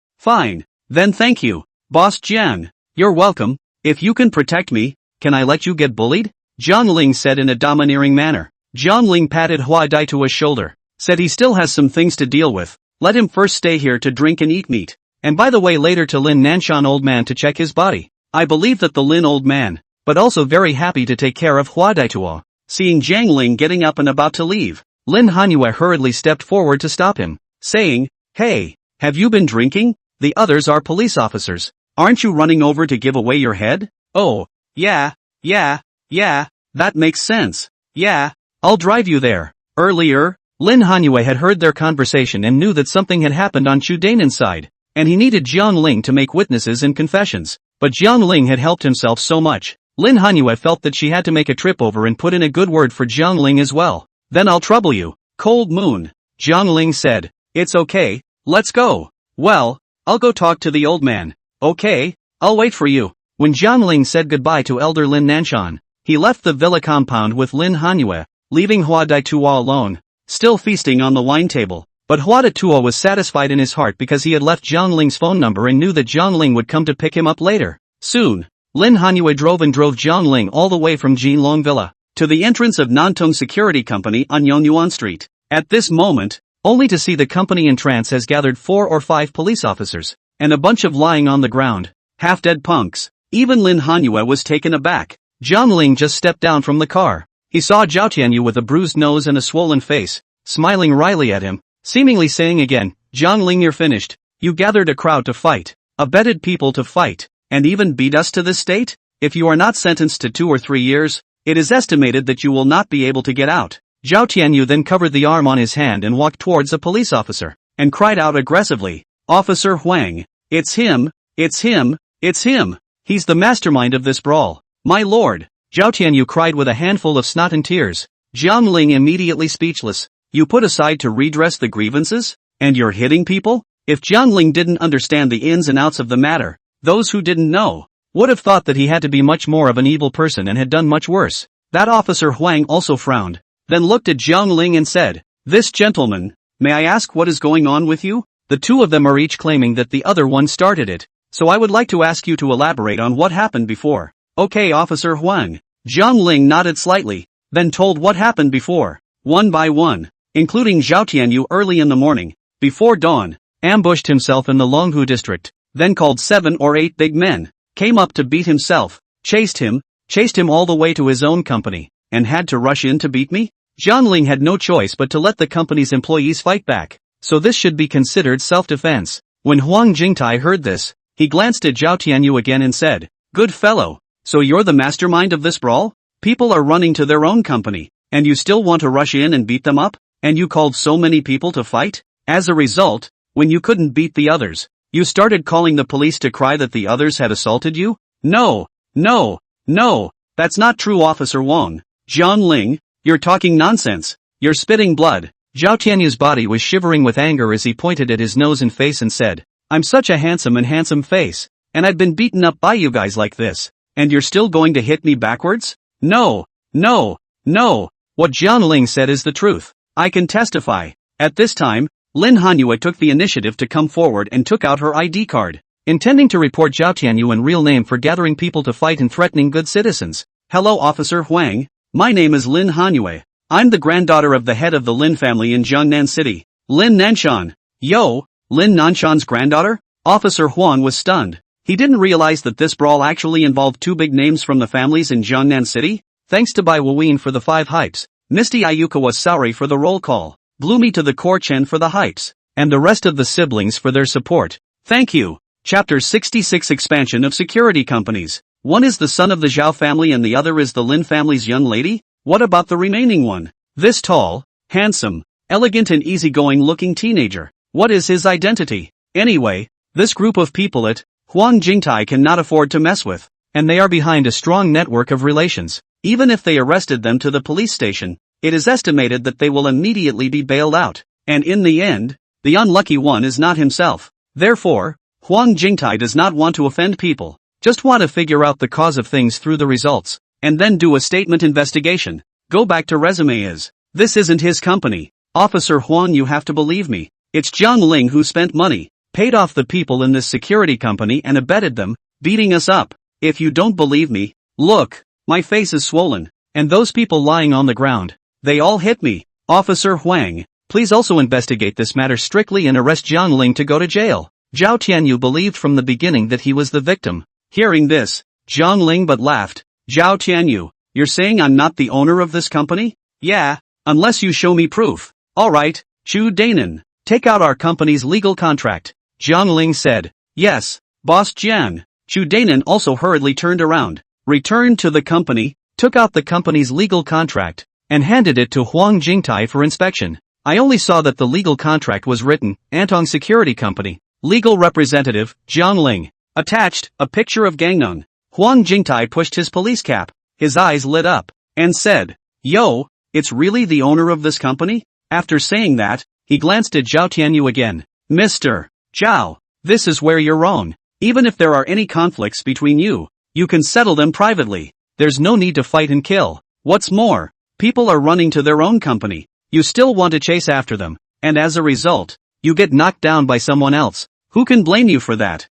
Then thank you, Boss Jiang. You're welcome. If you can protect me, can I let you get bullied? Jiang Ling said in a domineering manner. Jiang Ling patted Hua Daituo's shoulder, said he still has some things to deal with. Let him first stay here to drink and eat meat. And by the way, later to Lin Nanshan old man to check his body. I believe that the Lin old man, but also very happy to take care of Hua Daituo. Seeing Jiang Ling getting up and about to leave, Lin Hanyue hurriedly stepped forward to stop him, saying, "Hey, have you been drinking? The others are police officers. Aren't you running over to give away your head?" "Oh, yeah, that makes sense. Yeah, I'll drive you there." Earlier, Lin Hanyue had heard their conversation and knew that something had happened on Chu Danan's side, and he needed Jiang Ling to make witnesses and confessions. But Jiang Ling had helped himself so much, Lin Hanyue felt that she had to make a trip over and put in a good word for Jiang Ling as well. "Then I'll trouble you, Cold Moon," Jiang Ling said. "It's okay, let's go." "Well, I'll go talk to the old man." "Okay, I'll wait for you." When Jiang Ling said goodbye to Elder Lin Nanshan, he left the villa compound with Lin Hanyue, leaving Hua Daituo alone, still feasting on the wine table. But Hua Daituo was satisfied in his heart because he had left Jiang Ling's phone number and knew that Jiang Ling would come to pick him up later. Soon, Lin Hanyue drove Jiang Ling all the way from Jinlong Villa to the entrance of Nantong Security Company on Yonyuan Street. At this moment, only to see the company in trance has gathered 4 or 5 police officers, and a bunch of lying on the ground, half-dead punks. Even Lin Hanyue was taken aback. Jiang Ling just stepped down from the car. He saw Zhao Tianyu with a bruised nose and a swollen face, smiling wryly at him, seemingly saying again, "Jiang Ling, you're finished. You gathered a crowd to fight, abetted people to fight, and even beat us to this state? If you are not sentenced to 2 or 3 years, it is estimated that you will not be able to get out." Zhao Tianyu then covered the arm on his hand and walked towards a police officer, and cried out aggressively, "Officer Huang, it's him. He's the mastermind of this brawl." "My lord," Zhao Tianyu cried with a handful of snot and tears. Jiang Ling immediately speechless. "You put aside to redress the grievances? And you're hitting people?" If Jiang Ling didn't understand the ins and outs of the matter, those who didn't know would have thought that he had to be much more of an evil person and had done much worse. That officer Huang also frowned, then looked at Jiang Ling and said, "This gentleman, may I ask what is going on with you?" The two of them are each claiming that the other one started it, so I would like to ask you to elaborate on what happened before. "Okay, Officer Huang." Jiang Ling nodded slightly, then told what happened before, one by one, including Zhao Tianyu early in the morning, before dawn, ambushed himself in the Longhu district, then called 7 or 8 big men, came up to beat himself, chased him all the way to his own company, and had to rush in to beat me? Jiang Ling had no choice but to let the company's employees fight back, so this should be considered self-defense. When Huang Jingtai heard this, he glanced at Zhao Tianyu again and said, "Good fellow, so you're the mastermind of this brawl? People are running to their own company, and you still want to rush in and beat them up? And you called so many people to fight? As a result, when you couldn't beat the others, you started calling the police to cry that the others had assaulted you?" No, that's not true, Officer Wang. Jiang Ling, you're talking nonsense. You're spitting blood. Zhao Tianyu's body was shivering with anger as he pointed at his nose and face and said, "I'm such a handsome face, and I've been beaten up by you guys like this. And you're still going to hit me backwards? No, no, no. What Jiang Ling said is the truth. I can testify. At this time, Lin Hanyue took the initiative to come forward and took out her ID card, intending to report Zhao Tianyuan's real name for gathering people to fight and threatening good citizens. Hello Officer Huang, my name is Lin Hanyue. I'm the granddaughter of the head of the Lin family in Jiangnan City, Lin Nanshan. Yo, Lin Nanshan's granddaughter? Officer Huang was stunned. He didn't realize that this brawl actually involved two big names from the families in Jiangnan City. Thanks to Bai Wuyin for the 5 hypes, Misty Ayukawa Saori for the roll call, Bloomy to the Core Chen for the hypes, and the rest of the siblings for their support. Thank you. Chapter 66 Expansion of Security Companies. One is the son of the Zhao family and the other is the Lin family's young lady? What about the remaining one? This tall, handsome, elegant and easygoing looking teenager. What is his identity? Anyway, this group of people at Huang Jingtai cannot afford to mess with, and they are behind a strong network of relations. Even if they arrested them to the police station, it is estimated that they will immediately be bailed out, and in the end, the unlucky one is not himself. Therefore, Huang Jingtai does not want to offend people, just want to figure out the cause of things through the results, and then do a statement investigation. Go back to resume is. This isn't his company. Officer Huang, you have to believe me. It's Jiang Ling who spent money, paid off the people in this security company and abetted them, beating us up. If you don't believe me, look, my face is swollen, and those people lying on the ground, they all hit me. Officer Huang, please also investigate this matter strictly and arrest Jiang Ling to go to jail. Zhao Tianyu believed from the beginning that he was the victim. Hearing this, Jiang Ling but laughed. Zhao Tianyu, you're saying I'm not the owner of this company? Yeah, unless you show me proof. Alright, Chu Danan, take out our company's legal contract. Jiang Ling said. Yes, Boss Jiang. Chu Danan also hurriedly turned around, returned to the company, took out the company's legal contract, and handed it to Huang Jingtai for inspection. I only saw that the legal contract was written, Antong Security Company, Legal Representative, Jiang Ling. Attached, a picture of Gangnong. Huang Jingtai pushed his police cap, his eyes lit up, and said, Yo, it's really the owner of this company? After saying that, he glanced at Zhao Tianyu again. Mr. Zhao, this is where you're wrong. Even if there are any conflicts between you, you can settle them privately. There's no need to fight and kill. What's more, people are running to their own company. You still want to chase after them, and as a result, you get knocked down by someone else. Who can blame you for that?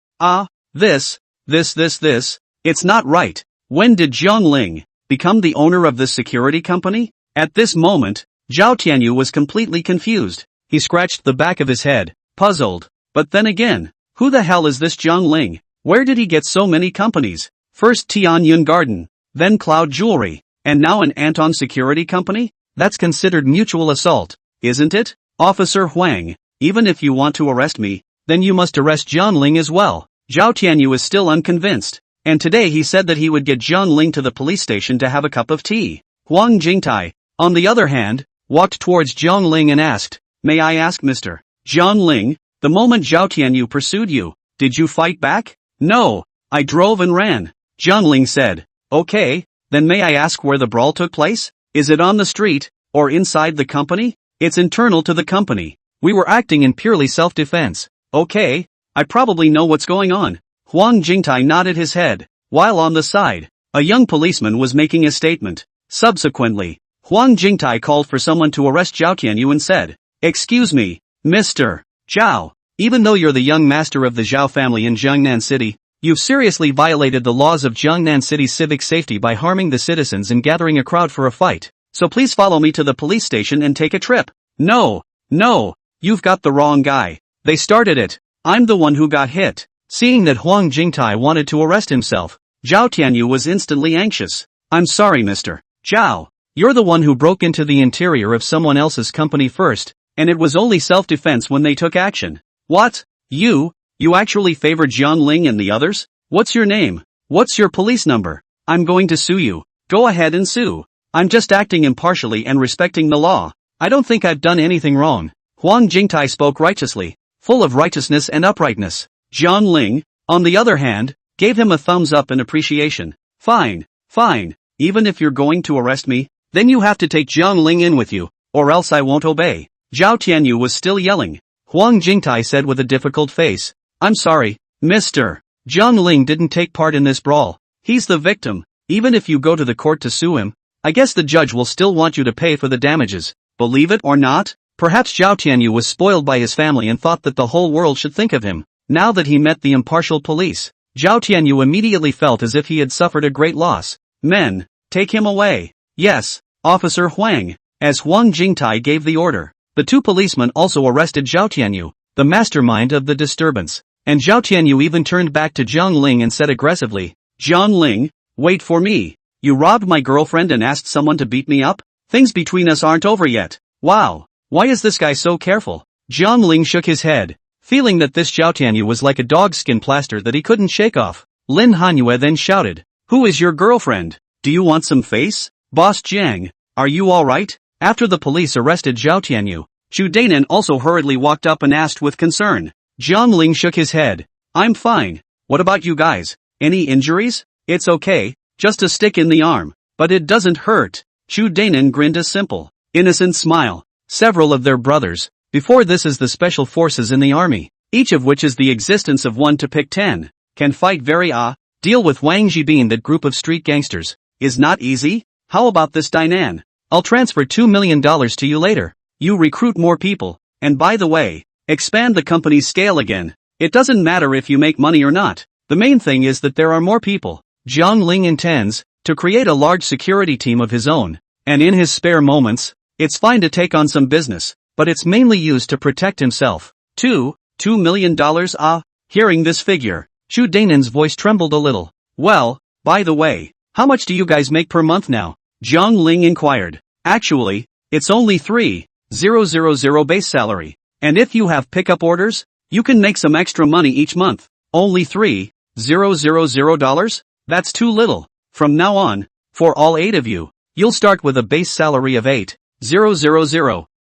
This, it's not right. When did Jiang Ling become the owner of this security company? At this moment, Zhao Tianyu was completely confused. He scratched the back of his head, puzzled. But then again, who the hell is this Jiang Ling? Where did he get so many companies? First Tianyun Garden, then Cloud Jewelry, and now an Anton Security Company? That's considered mutual assault, isn't it? Officer Huang, even if you want to arrest me, then you must arrest Jiang Ling as well. Zhao Tianyu is still unconvinced, and today he said that he would get Jiang Ling to the police station to have a cup of tea. Huang Jingtai, on the other hand, walked towards Jiang Ling and asked, May I ask Mr. Jiang Ling, the moment Zhao Tianyu pursued you, did you fight back? No, I drove and ran. Jiang Ling said, Okay, then may I ask where the brawl took place? Is it on the street, or inside the company? It's internal to the company. We were acting in purely self-defense. Okay, I probably know what's going on. Huang Jingtai nodded his head, while on the side, a young policeman was making a statement. Subsequently, Huang Jingtai called for someone to arrest Zhao Tianyu and said, Excuse me, Mr. Zhao, even though you're the young master of the Zhao family in Jiangnan City, you've seriously violated the laws of Jiangnan City's civic safety by harming the citizens and gathering a crowd for a fight. So please follow me to the police station and take a trip. No, you've got the wrong guy. They started it. I'm the one who got hit. Seeing that Huang Jingtai wanted to arrest himself, Zhao Tianyu was instantly anxious. I'm sorry Mr. Zhao. You're the one who broke into the interior of someone else's company first, and it was only self-defense when they took action. What? You actually favored Jiang Ling and the others? What's your name? What's your police number? I'm going to sue you. Go ahead and sue. I'm just acting impartially and respecting the law. I don't think I've done anything wrong. Huang Jingtai spoke righteously, full of righteousness and uprightness. Jiang Ling, on the other hand, gave him a thumbs up in appreciation. Fine. Even if you're going to arrest me, then you have to take Jiang Ling in with you, or else I won't obey. Zhao Tianyu was still yelling. Huang Jingtai said with a difficult face, I'm sorry, Mr. Jiang Ling didn't take part in this brawl. He's the victim. Even if you go to the court to sue him, I guess the judge will still want you to pay for the damages. Believe it or not, perhaps Zhao Tianyu was spoiled by his family and thought that the whole world should think of him. Now that he met the impartial police, Zhao Tianyu immediately felt as if he had suffered a great loss. Men, take him away. Yes, Officer Huang. As Huang Jingtai gave the order, the two policemen also arrested Zhao Tianyu, the mastermind of the disturbance. And Zhao Tianyu even turned back to Zhang Ling and said aggressively, Zhang Ling, wait for me. You robbed my girlfriend and asked someone to beat me up? Things between us aren't over yet. Wow, why is this guy so careful? Zhang Ling shook his head, feeling that this Zhao Tianyu was like a dogskin plaster that he couldn't shake off. Lin Hanyue then shouted, who is your girlfriend? Do you want some face? Boss Jiang, are you alright? After the police arrested Zhao Tianyu, Zhu Dainan also hurriedly walked up and asked with concern. Zhang Ling shook his head. I'm fine. What about you guys? Any injuries? It's okay, just a stick in the arm. But it doesn't hurt. Zhu Dainan grinned a simple, innocent smile. Several of their brothers, before this is the special forces in the army, each of which is the existence of 1 to pick 10, can fight very deal with Wang Jibin, that group of street gangsters, is not easy. How about this Dainan? I'll transfer $2 million to you later. You recruit more people, and by the way, expand the company's scale again. It doesn't matter if you make money or not. The main thing is that there are more people. Zhang Ling intends to create a large security team of his own, and in his spare moments, it's fine to take on some business, but it's mainly used to protect himself. $2 million? Hearing this figure, Zhu Dainan's voice trembled a little. Well, by the way, how much do you guys make per month now? Zhang Ling inquired. Actually, it's only 3,000 base salary. And if you have pickup orders, you can make some extra money each month. Only $3,000? That's too little. From now on, for all 8 of you, you'll start with a base salary of 8,000.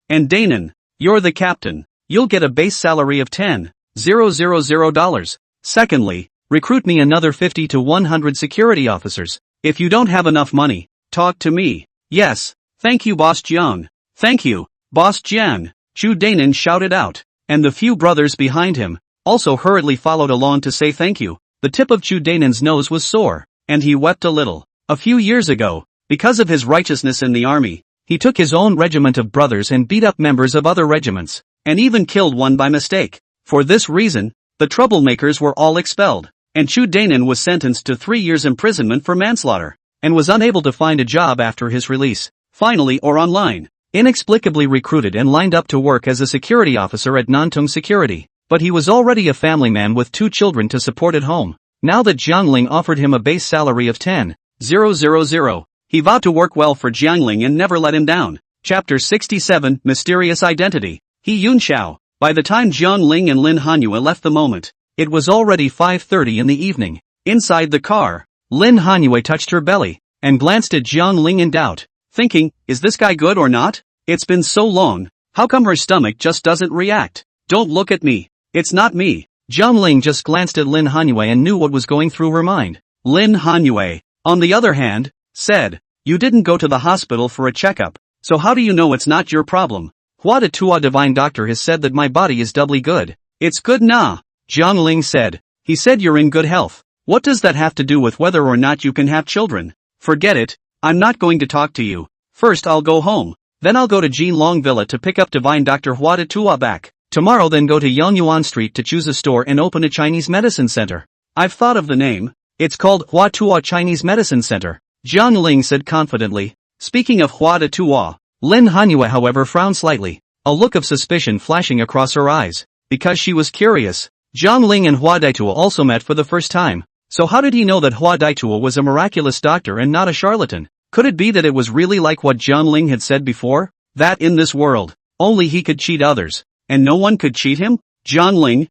And Dainan, you're the captain. You'll get a base salary of $10,000. Secondly, recruit me another 50 to 100 security officers. If you don't have enough money, talk to me. Yes, thank you Boss Jiang. Thank you, Boss Jiang. Zhu Dainan shouted out, and the few brothers behind him also hurriedly followed along to say thank you. The tip of Zhu Dainan's nose was sore, and he wept a little. A few years ago, because of his righteousness in the army, he took his own regiment of brothers and beat up members of other regiments, and even killed one by mistake. For this reason, the troublemakers were all expelled, and Zhu Dainan was sentenced to 3 years imprisonment for manslaughter, and was unable to find a job after his release. Finally, or online, inexplicably recruited and lined up to work as a security officer at Nantung Security. But he was already a family man with 2 children to support at home. Now that Zhang Ling offered him a base salary of 10,000, he vowed to work well for Zhang Ling and never let him down. Chapter 67, Mysterious Identity. He Yunxiao. By the time Zhang Ling and Lin Hanyue left the moment, it was already 5:30 in the evening. Inside the car, Lin Hanyue touched her belly, and glanced at Zhang Ling in doubt, thinking, is this guy good or not? It's been so long, how come her stomach just doesn't react? Don't look at me. It's not me. Zhang Ling just glanced at Lin Hanyue and knew what was going through her mind. Lin Hanyue, on the other hand, said, you didn't go to the hospital for a checkup, so how do you know it's not your problem? Hua de Tua divine doctor has said that my body is doubly good. It's good nah, Zhang Ling said. He said you're in good health. What does that have to do with whether or not you can have children? Forget it, I'm not going to talk to you. First I'll go home, then I'll go to Jinlong Villa to pick up divine doctor Hua de Tua back. Tomorrow then go to Yangyuan Street to choose a store and open a Chinese medicine center. I've thought of the name. It's called Hua Tua Chinese Medicine Center, Zhang Ling said confidently. Speaking of Hua de Tua, Lin Hanyue however frowned slightly, a look of suspicion flashing across her eyes, because she was curious. Zhang Ling and Hua Daitua also met for the first time. So how did he know that Hua Daitua was a miraculous doctor and not a charlatan? Could it be that it was really like what Zhang Ling had said before? That in this world, only he could cheat others, and no one could cheat him? Zhang Ling,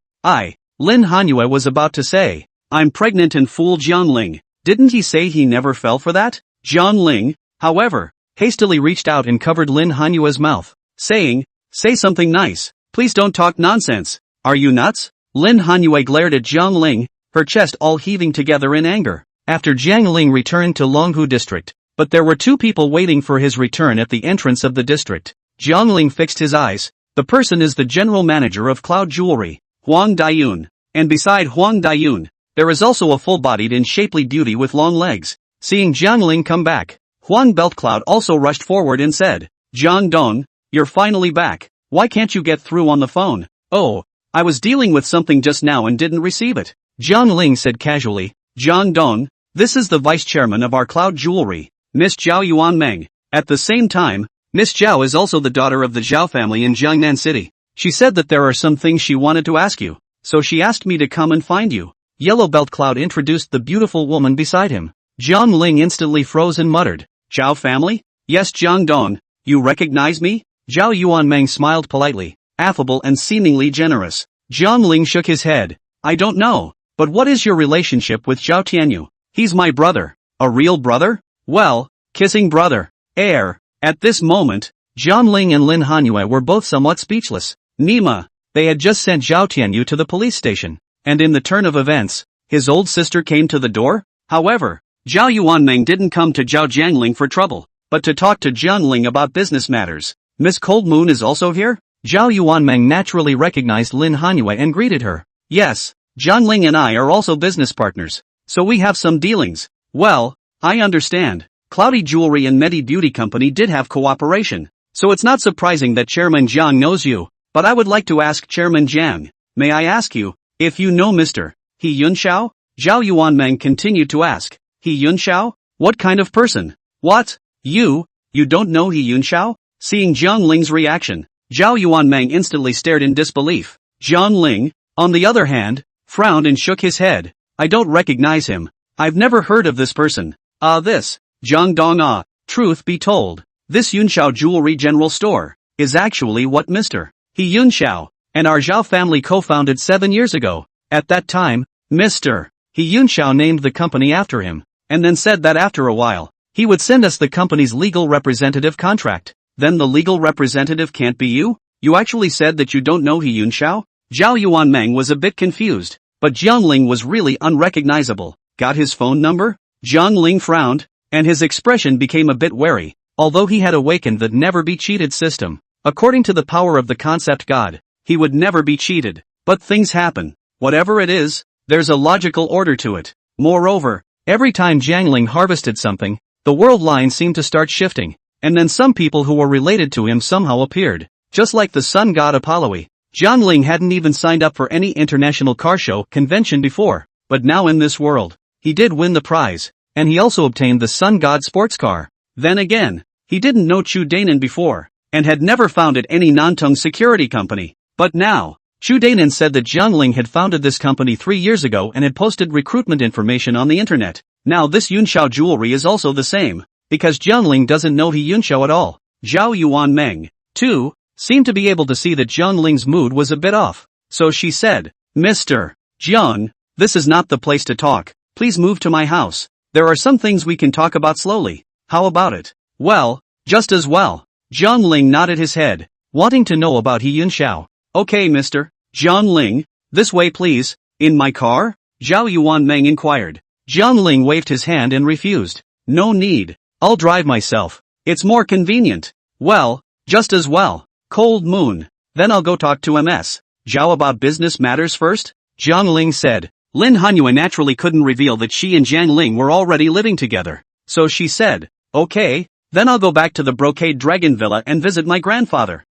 Lin Hanyue was about to say, I'm pregnant and fool Zhang Ling. Didn't he say he never fell for that? Zhang Ling, however, hastily reached out and covered Lin Hanyue's mouth, saying, say something nice. Please don't talk nonsense. Are you nuts? Lin Hanyue glared at Zhang Ling, her chest all heaving together in anger. After Jiang Ling returned to Longhu district, but there were 2 people waiting for his return at the entrance of the district. Jiang Ling fixed his eyes. The person is the general manager of Cloud Jewelry, Huang Daiyun. And beside Huang Daiyun, There is also a full-bodied and shapely beauty with long legs. Seeing Jiang Ling come back, Huang Beltcloud also rushed forward and said, Jiang Dong, you're finally back. Why can't you get through on the phone? Oh, I was dealing with something just now and didn't receive it. Jiang Ling said casually. Jiang Dong, this is the vice chairman of our cloud jewelry, Miss Zhao Yuanmeng. At the same time, Miss Zhao is also the daughter of the Zhao family in Jiangnan City. She said that there are some things she wanted to ask you, so she asked me to come and find you. Yellow Belt Cloud introduced the beautiful woman beside him. Jiang Ling instantly froze and muttered, Zhao family? Yes, Jiang Dong, you recognize me? Zhao Yuanmeng smiled politely, affable and seemingly generous. Jiang Ling shook his head. I don't know, but what is your relationship with Zhao Tianyu? He's my brother. A real brother? Well, kissing brother. Heir. At this moment, Jiang Ling and Lin Hanyue were both somewhat speechless. Nima. They had just sent Zhao Tianyu to the police station, and in the turn of events, his old sister came to the door? However, Zhao Yuanmeng didn't come to Zhao Jiangling for trouble, but to talk to Jiangling about business matters. Miss Cold Moon is also here? Zhao Yuanmeng naturally recognized Lin Hanyue and greeted her. Yes, Jiangling and I are also business partners, so we have some dealings. Well, I understand. Cloudy Jewelry and Medi Beauty Company did have cooperation, so it's not surprising that Chairman Jiang knows you, but I would like to ask Chairman Jiang, may I ask you, if you know Mr. He Yunxiao? Zhao Yuanmeng continued to ask. He Yunxiao? What kind of person? What? You don't know He Yunxiao? Seeing Jiang Ling's reaction, Zhao Yuanmeng instantly stared in disbelief. Jiang Ling, on the other hand, frowned and shook his head. I don't recognize him. I've never heard of this person. This, Jiang Dong. Truth be told, this Yunxiao Jewelry General Store is actually what Mr. He Yunxiao and our Zhao family co-founded 7 years ago. At that time, Mr. He Yunxiao named the company after him, and then said that after a while, he would send us the company's legal representative contract. Then the legal representative can't be you? You actually said that you don't know He Yunxiao? Zhao Yuanmeng was a bit confused, but Jiang Ling was really unrecognizable. Got his phone number? Jiang Ling frowned, and his expression became a bit wary, although he had awakened the never-be-cheated system. According to the power of the concept God, he would never be cheated. But things happen. Whatever it is, there's a logical order to it. Moreover, every time Jiang Ling harvested something, the world line seemed to start shifting, and then some people who were related to him somehow appeared. Just like the sun god Apollo. Jiang Ling hadn't even signed up for any international car show convention before, but now in this world, he did win the prize, and he also obtained the sun god sports car. Then again, he didn't know Chu Danan before, and had never founded any Nantong security company. But now, Chu Danan said that Jiang Ling had founded this company 3 years ago and had posted recruitment information on the internet. Now this Yunxiao Jewelry is also the same, because Jiang Ling doesn't know He Yunxiao at all. Zhao Yuanmeng, too, seemed to be able to see that Jiang Ling's mood was a bit off, so she said, Mr. Jiang, this is not the place to talk, please move to my house. There are some things we can talk about slowly. How about it? Well, just as well. Jiang Ling nodded his head, wanting to know about He Yunxiao. Okay Mr. Jiang Ling, this way please. In my car? Zhao Yuanmeng inquired. Jiang Ling waved his hand and refused. No need, I'll drive myself. It's more convenient. Well, just as well. Cold Moon. Then I'll go talk to MS Zhao about business matters first? Jiang Ling said. Lin Hanyue naturally couldn't reveal that she and Jiang Ling were already living together. So she said, okay, then I'll go back to the Brocade Dragon Villa and visit my grandfather.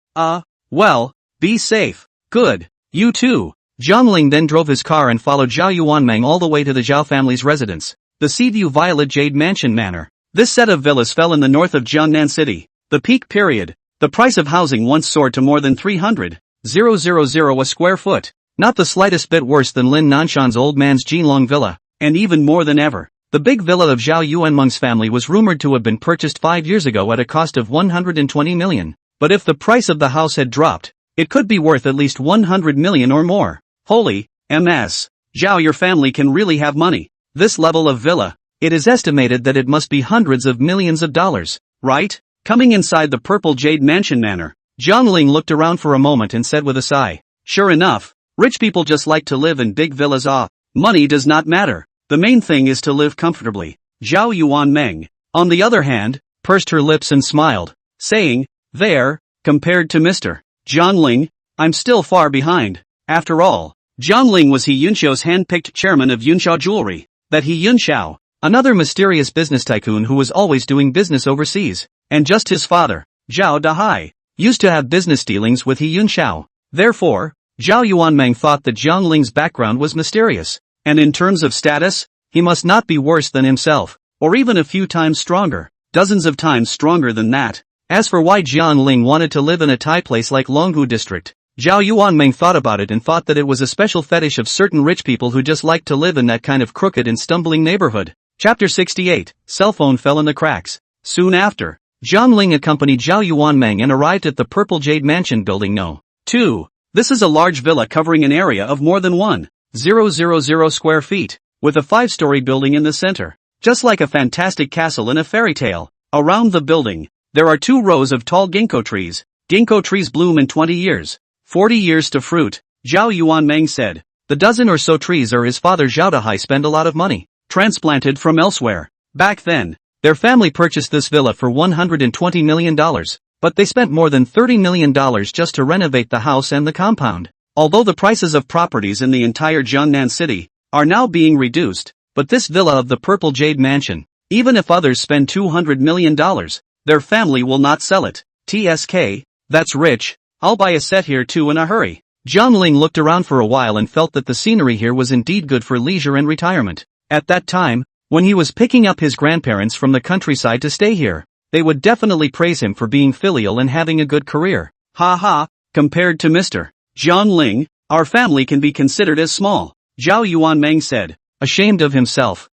Well, be safe. Good. You too. Jiang Ling then drove his car and followed Zhao Yuanmeng all the way to the Zhao family's residence, the Seaview Violet Jade Mansion Manor. This set of villas fell in the north of Jiangnan City. The peak period. The price of housing once soared to more than 300,000 a square foot. Not the slightest bit worse than Lin Nanshan's old man's Jinlong Villa, and even more than ever. The big villa of Zhao Yuanmeng's family was rumored to have been purchased 5 years ago at a cost of 120 million. But if the price of the house had dropped, it could be worth at least 100 million or more. Holy, MS Zhao, your family can really have money. This level of villa, it is estimated that it must be hundreds of millions of dollars, right? Coming inside the Purple Jade Mansion Manor, Jiang Ling looked around for a moment and said with a sigh, sure enough, rich people just like to live in big villas. Money does not matter. The main thing is to live comfortably. Zhao Yuanmeng, on the other hand, pursed her lips and smiled, saying, there, compared to Mr. Jiang Ling, I'm still far behind. After all, Jiang Ling was He Yunxiao's hand-picked chairman of Yunxiao Jewelry. That He Yunxiao, another mysterious business tycoon who was always doing business overseas, and just his father, Zhao Dahai, used to have business dealings with He Yunxiao. Therefore, Zhao Yuanmeng thought that Jiang Ling's background was mysterious, and in terms of status, he must not be worse than himself, or even a few times stronger, dozens of times stronger than that. As for why Jiang Ling wanted to live in a Thai place like Longhu district, Zhao Yuanmeng thought about it and thought that it was a special fetish of certain rich people who just liked to live in that kind of crooked and stumbling neighborhood. Chapter 68, Cell phone fell in the cracks. Soon after, Jiang Ling accompanied Zhao Yuanmeng and arrived at the Purple Jade Mansion building No. 2. This is a large villa covering an area of more than 1,000 square feet, with a 5-story building in the center. Just like a fantastic castle in a fairy tale. Around the building, there are 2 rows of tall ginkgo trees. Ginkgo trees bloom in 20 years. 40 years to fruit, Zhao Yuanmeng said. The dozen or so trees are his father Zhao Dahai spent a lot of money, transplanted from elsewhere. Back then, their family purchased this villa for $120 million. But they spent more than $30 million just to renovate the house and the compound. Although the prices of properties in the entire Jiangnan city are now being reduced, but this villa of the Purple Jade Mansion, even if others spend $200 million, their family will not sell it. TSK, that's rich, I'll buy a set here too in a hurry. Jiang Ling looked around for a while and felt that the scenery here was indeed good for leisure and retirement. At that time, when he was picking up his grandparents from the countryside to stay here, they would definitely praise him for being filial and having a good career. Ha ha, compared to Mr. Jiang Ling, our family can be considered as small, Zhao Yuanmeng said, ashamed of himself.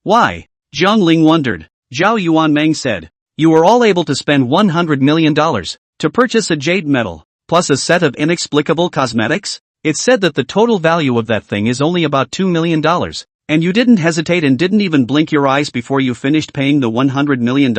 Why? Jiang Ling wondered. Zhao Yuanmeng said, you were all able to spend $100 million to purchase a jade medal, plus a set of inexplicable cosmetics? It's said that the total value of that thing is only about $2 million. And you didn't hesitate and didn't even blink your eyes before you finished paying the $100 million?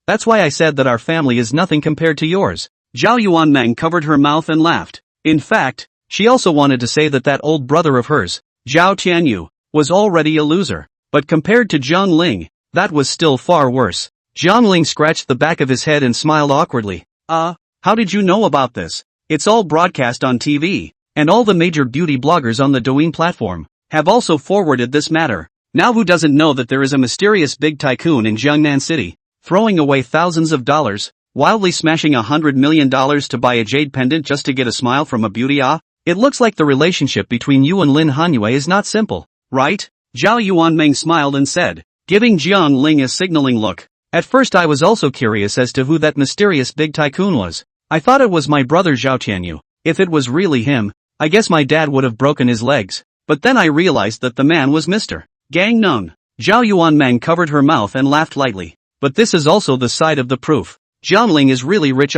That's why I said that our family is nothing compared to yours. Zhao Yuanmeng covered her mouth and laughed. In fact, she also wanted to say that old brother of hers, Zhao Tianyu, was already a loser. But compared to Jiang Ling, that was still far worse. Jiang Ling scratched the back of his head and smiled awkwardly. How did you know about this? It's all broadcast on TV, and all the major beauty bloggers on the Douyin platform have also forwarded this matter. Now who doesn't know that there is a mysterious big tycoon in Jiangnan City, throwing away thousands of dollars, wildly smashing $100 million to buy a jade pendant just to get a smile from a beauty? It looks like the relationship between you and Lin Hanyue is not simple, right? Zhao Yuanmeng smiled and said, giving Jiang Ling a signaling look. At first I was also curious as to who that mysterious big tycoon was. I thought it was my brother Zhao Tianyu. If it was really him, I guess my dad would have broken his legs. But then I realized that the man was Mr. Gang Nung. Zhao Yuanmeng covered her mouth and laughed lightly. But this is also the side of the proof. Jiang Ling is really rich.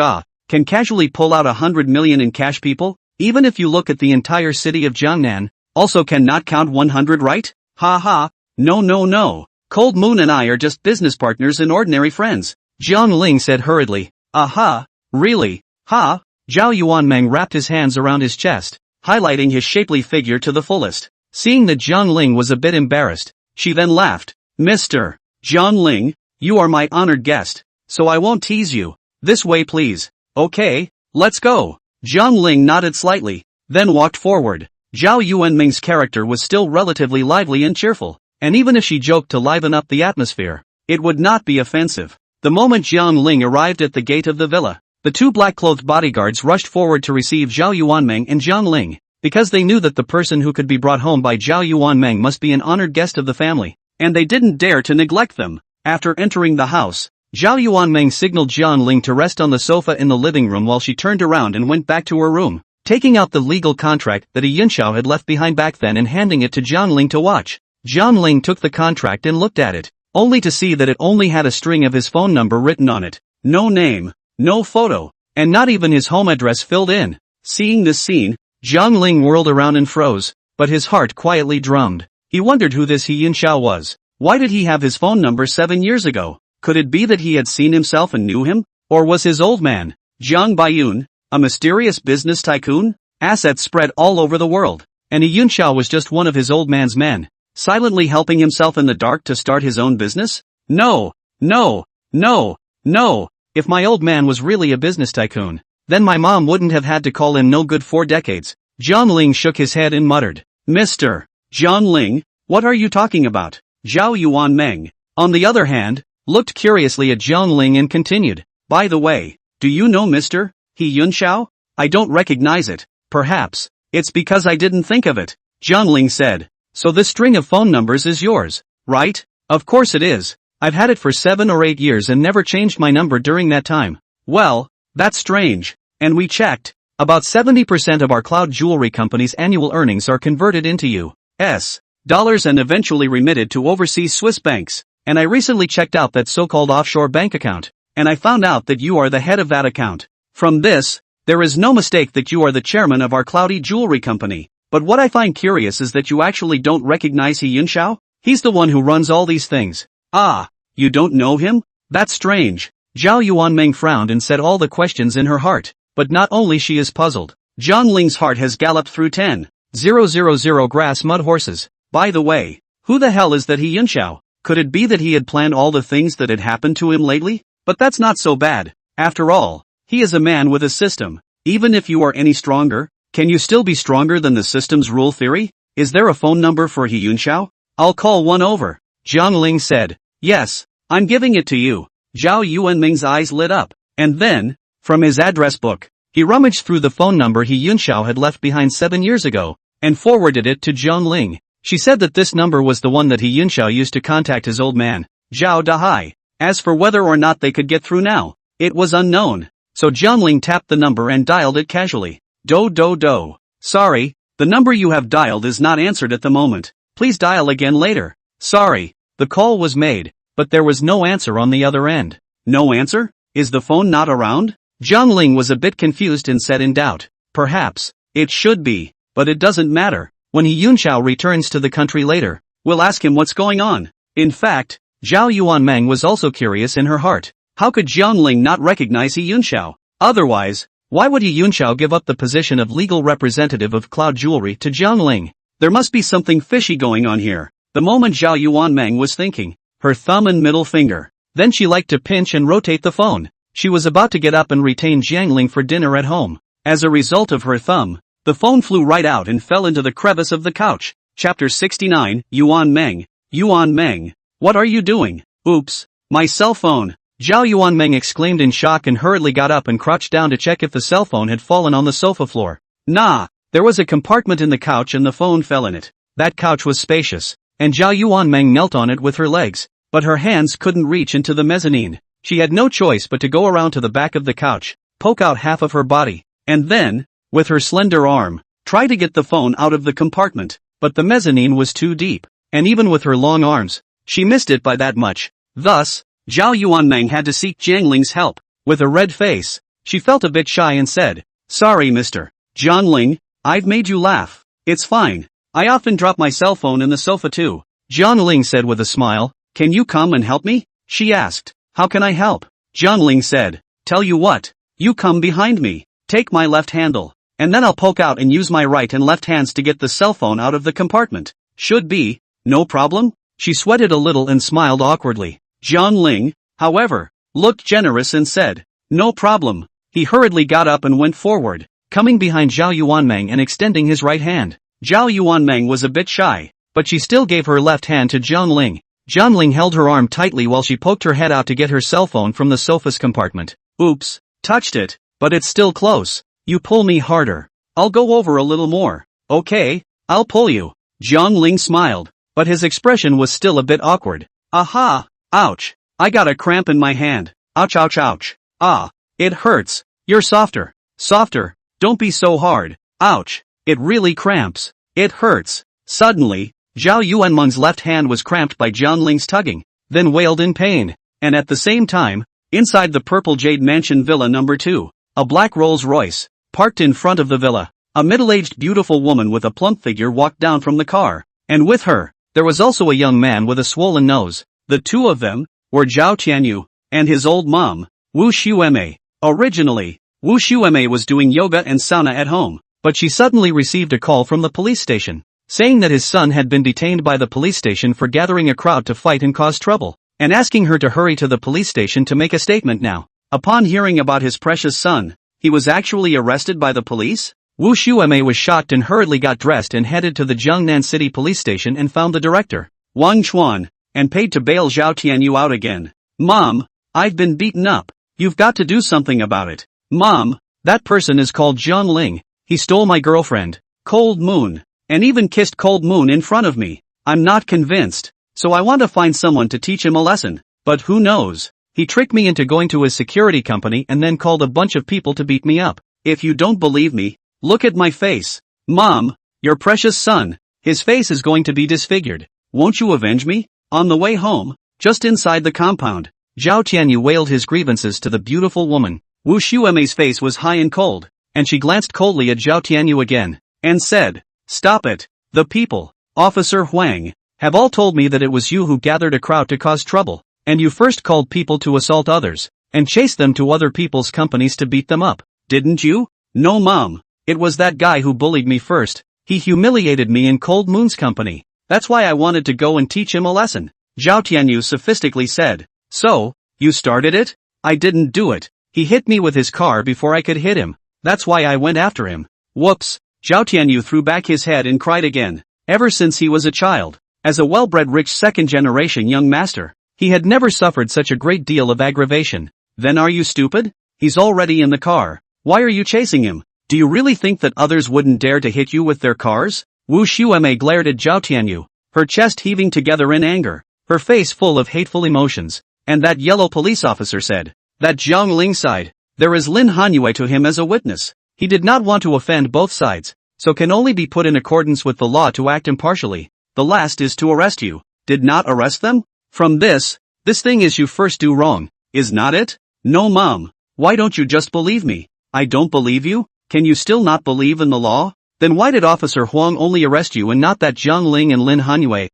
Can casually pull out $100 million in cash, people? Even if you look at the entire city of Jiangnan, also cannot count 100, right? Ha ha, no. Cold Moon and I are just business partners and ordinary friends. Jiang Ling said hurriedly. Aha, really? Ha? Zhao Yuanmeng wrapped his hands around his chest, highlighting his shapely figure to the fullest. Seeing that Jiang Ling was a bit embarrassed, she then laughed. Mr. Jiang Ling, you are my honored guest, so I won't tease you. This way please. Okay, let's go. Jiang Ling nodded slightly, then walked forward. Zhao Yuanmeng's character was still relatively lively and cheerful, and even if she joked to liven up the atmosphere, it would not be offensive. The moment Jiang Ling arrived at the gate of the villa, the 2 black-clothed bodyguards rushed forward to receive Zhao Yuanmeng and Jiang Ling, because they knew that the person who could be brought home by Zhao Yuanmeng must be an honored guest of the family, and they didn't dare to neglect them. After entering the house, Zhao Yuanmeng signaled Jiang Ling to rest on the sofa in the living room while she turned around and went back to her room, taking out the legal contract that He Yunxiao had left behind back then and handing it to Jiang Ling to watch. Jiang Ling took the contract and looked at it, only to see that it only had a string of his phone number written on it. No name, no photo, and not even his home address filled in. Seeing this scene, Jiang Ling whirled around and froze, but his heart quietly drummed. He wondered who this He Yunxiao was. Why did he have his phone number 7 years ago? Could it be that he had seen himself and knew him? Or was his old man, Jiang Baiyun, a mysterious business tycoon? Assets spread all over the world, and He Yunxiao was just one of his old man's men, silently helping himself in the dark to start his own business? No. If my old man was really a business tycoon, then my mom wouldn't have had to call him no good for decades. Jiang Ling shook his head and muttered, Mr. Jiang Ling, what are you talking about? Zhao Yuanmeng, on the other hand, looked curiously at Jiang Ling and continued, by the way, do you know Mr. He Yunxiao? I don't recognize it. Perhaps it's because I didn't think of it. Jiang Ling said, so this string of phone numbers is yours, right? Of course it is. I've had it for 7 or 8 years and never changed my number during that time. Well, that's strange. And we checked. About 70% of our cloud jewelry company's annual earnings are converted into U.S. dollars and eventually remitted to overseas Swiss banks. And I recently checked out that so-called offshore bank account. And I found out that you are the head of that account. From this, there is no mistake that you are the chairman of our cloudy jewelry company. But what I find curious is that you actually don't recognize He Yunxiao? He's the one who runs all these things. Ah, you don't know him? That's strange. Zhao Yuanmeng frowned and said all the questions in her heart. But not only she is puzzled. Jiang Ling's heart has galloped through 10,000 grass mud horses. By the way, who the hell is that He Yunxiao? Could it be that he had planned all the things that had happened to him lately? But that's not so bad. After all, he is a man with a system. Even if you are any stronger, can you still be stronger than the system's rule theory? Is there a phone number for He Yunxiao? I'll call one over. Jiang Ling said. Yes, I'm giving it to you. Zhao Yuanming's eyes lit up. And then, from his address book, he rummaged through the phone number He Yunxiao had left behind 7 years ago, and forwarded it to Jiang Ling. She said that this number was the one that He Yunxiao used to contact his old man, Zhao Dahai. As for whether or not they could get through now, it was unknown. So Jiang Ling tapped the number and dialed it casually. Do. Sorry, the number you have dialed is not answered at the moment. Please dial again later. Sorry. The call was made, but there was no answer on the other end. No answer? Is the phone not around? Jiang Ling was a bit confused and said in doubt. Perhaps. It should be. But it doesn't matter. When He Yunxiao returns to the country later, we'll ask him what's going on. In fact, Zhao Yuanmeng was also curious in her heart. How could Jiang Ling not recognize He Yunxiao? Otherwise, why would He Yunxiao give up the position of legal representative of cloud jewelry to Jiang Ling? There must be something fishy going on here. The moment Zhao Yuanmeng was thinking, her thumb and middle finger. Then she liked to pinch and rotate the phone. She was about to get up and retain Jiang Ling for dinner at home. As a result of her thumb, the phone flew right out and fell into the crevice of the couch. Chapter 69, Yuanmeng, what are you doing? Oops, my cell phone. Zhao Yuanmeng exclaimed in shock and hurriedly got up and crouched down to check if the cell phone had fallen on the sofa floor. Nah, there was a compartment in the couch and the phone fell in it. That couch was spacious, and Zhao Yuanmeng knelt on it with her legs, but her hands couldn't reach into the mezzanine. She had no choice but to go around to the back of the couch, poke out half of her body, and then, with her slender arm, try to get the phone out of the compartment. But the mezzanine was too deep, and even with her long arms, she missed it by that much. Thus, Zhao Yuanmeng had to seek Jiang Ling's help. With a red face, she felt a bit shy and said, Sorry Mr. Jiang Ling, I've made you laugh. It's fine. I often drop my cell phone in the sofa too. Jiang Ling said with a smile. Can you come and help me? She asked. How can I help? Jiang Ling said. Tell you what. You come behind me. Take my left handle. And then I'll poke out and use my right and left hands to get the cell phone out of the compartment. Should be. No problem? She sweated a little and smiled awkwardly. Jiang Ling, however, looked generous and said, No problem. He hurriedly got up and went forward, coming behind Zhao Yuanmeng and extending his right hand. Zhao Yuanmeng was a bit shy, but she still gave her left hand to Jiang Ling. Jiang Ling held her arm tightly while she poked her head out to get her cell phone from the sofa's compartment. Oops, touched it, but it's still close. You pull me harder. I'll go over a little more. Okay, I'll pull you. Jiang Ling smiled, but his expression was still a bit awkward. Aha, ouch, I got a cramp in my hand. Ouch. Ah, it hurts. You're softer. Don't be so hard. Ouch, it really cramps. It hurts. Suddenly, Zhao Yuanmeng's left hand was cramped by Jiang Ling's tugging, then wailed in pain. And at the same time, inside the Purple Jade Mansion Villa number 2, a black Rolls-Royce, parked in front of the villa, a middle-aged beautiful woman with a plump figure walked down from the car, and with her, there was also a young man with a swollen nose. The two of them were Zhao Tianyu and his old mom, Wu Xuemei. Originally, Wu Xuemei was doing yoga and sauna at home, but she suddenly received a call from the police station, saying that his son had been detained by the police station for gathering a crowd to fight and cause trouble, and asking her to hurry to the police station to make a statement now. Upon hearing about his precious son, he was actually arrested by the police? Wu Shuemei was shocked and hurriedly got dressed and headed to the Jiangnan City police station and found the director, Wang Chuan, and paid to bail Zhao Tianyu out again. Mom, I've been beaten up. You've got to do something about it. Mom, that person is called Zhang Ling. He stole my girlfriend, Cold Moon, and even kissed Cold Moon in front of me. I'm not convinced, so I want to find someone to teach him a lesson. But who knows? He tricked me into going to his security company and then called a bunch of people to beat me up. If you don't believe me, look at my face. Mom, your precious son, his face is going to be disfigured. Won't you avenge me? On the way home, just inside the compound, Zhao Tianyu wailed his grievances to the beautiful woman. Wu Shuemei's face was high and cold, and she glanced coldly at Zhao Tianyu again, and said, "Stop it. The people, Officer Huang, have all told me that it was you who gathered a crowd to cause trouble, and you first called people to assault others, and chased them to other people's companies to beat them up, didn't you?" "No, Mom. It was that guy who bullied me first. He humiliated me in Cold Moon's company. That's why I wanted to go and teach him a lesson," Zhao Tianyu sophistically said. "So, you started it?" "I didn't do it. He hit me with his car before I could hit him. That's why I went after him." Whoops. Zhao Tianyu threw back his head and cried again. Ever since he was a child, as a well-bred rich second-generation young master, he had never suffered such a great deal of aggravation. "Then are you stupid? He's already in the car. Why are you chasing him? Do you really think that others wouldn't dare to hit you with their cars?" Wu Shuemei glared at Zhao Tianyu, her chest heaving together in anger, her face full of hateful emotions. And that yellow police officer said, "That Zhang Ling side, there is Lin Hanyue to him as a witness. He did not want to offend both sides, so can only be put in accordance with the law to act impartially. The last is to arrest you. Did not arrest them? From this thing is you first do wrong, is not it?" "No, Mom. Why don't you just believe me?" "I don't believe you? Can you still not believe in the law? Then why did Officer Huang only arrest you and not that Zhang Ling and Lin Hanyue?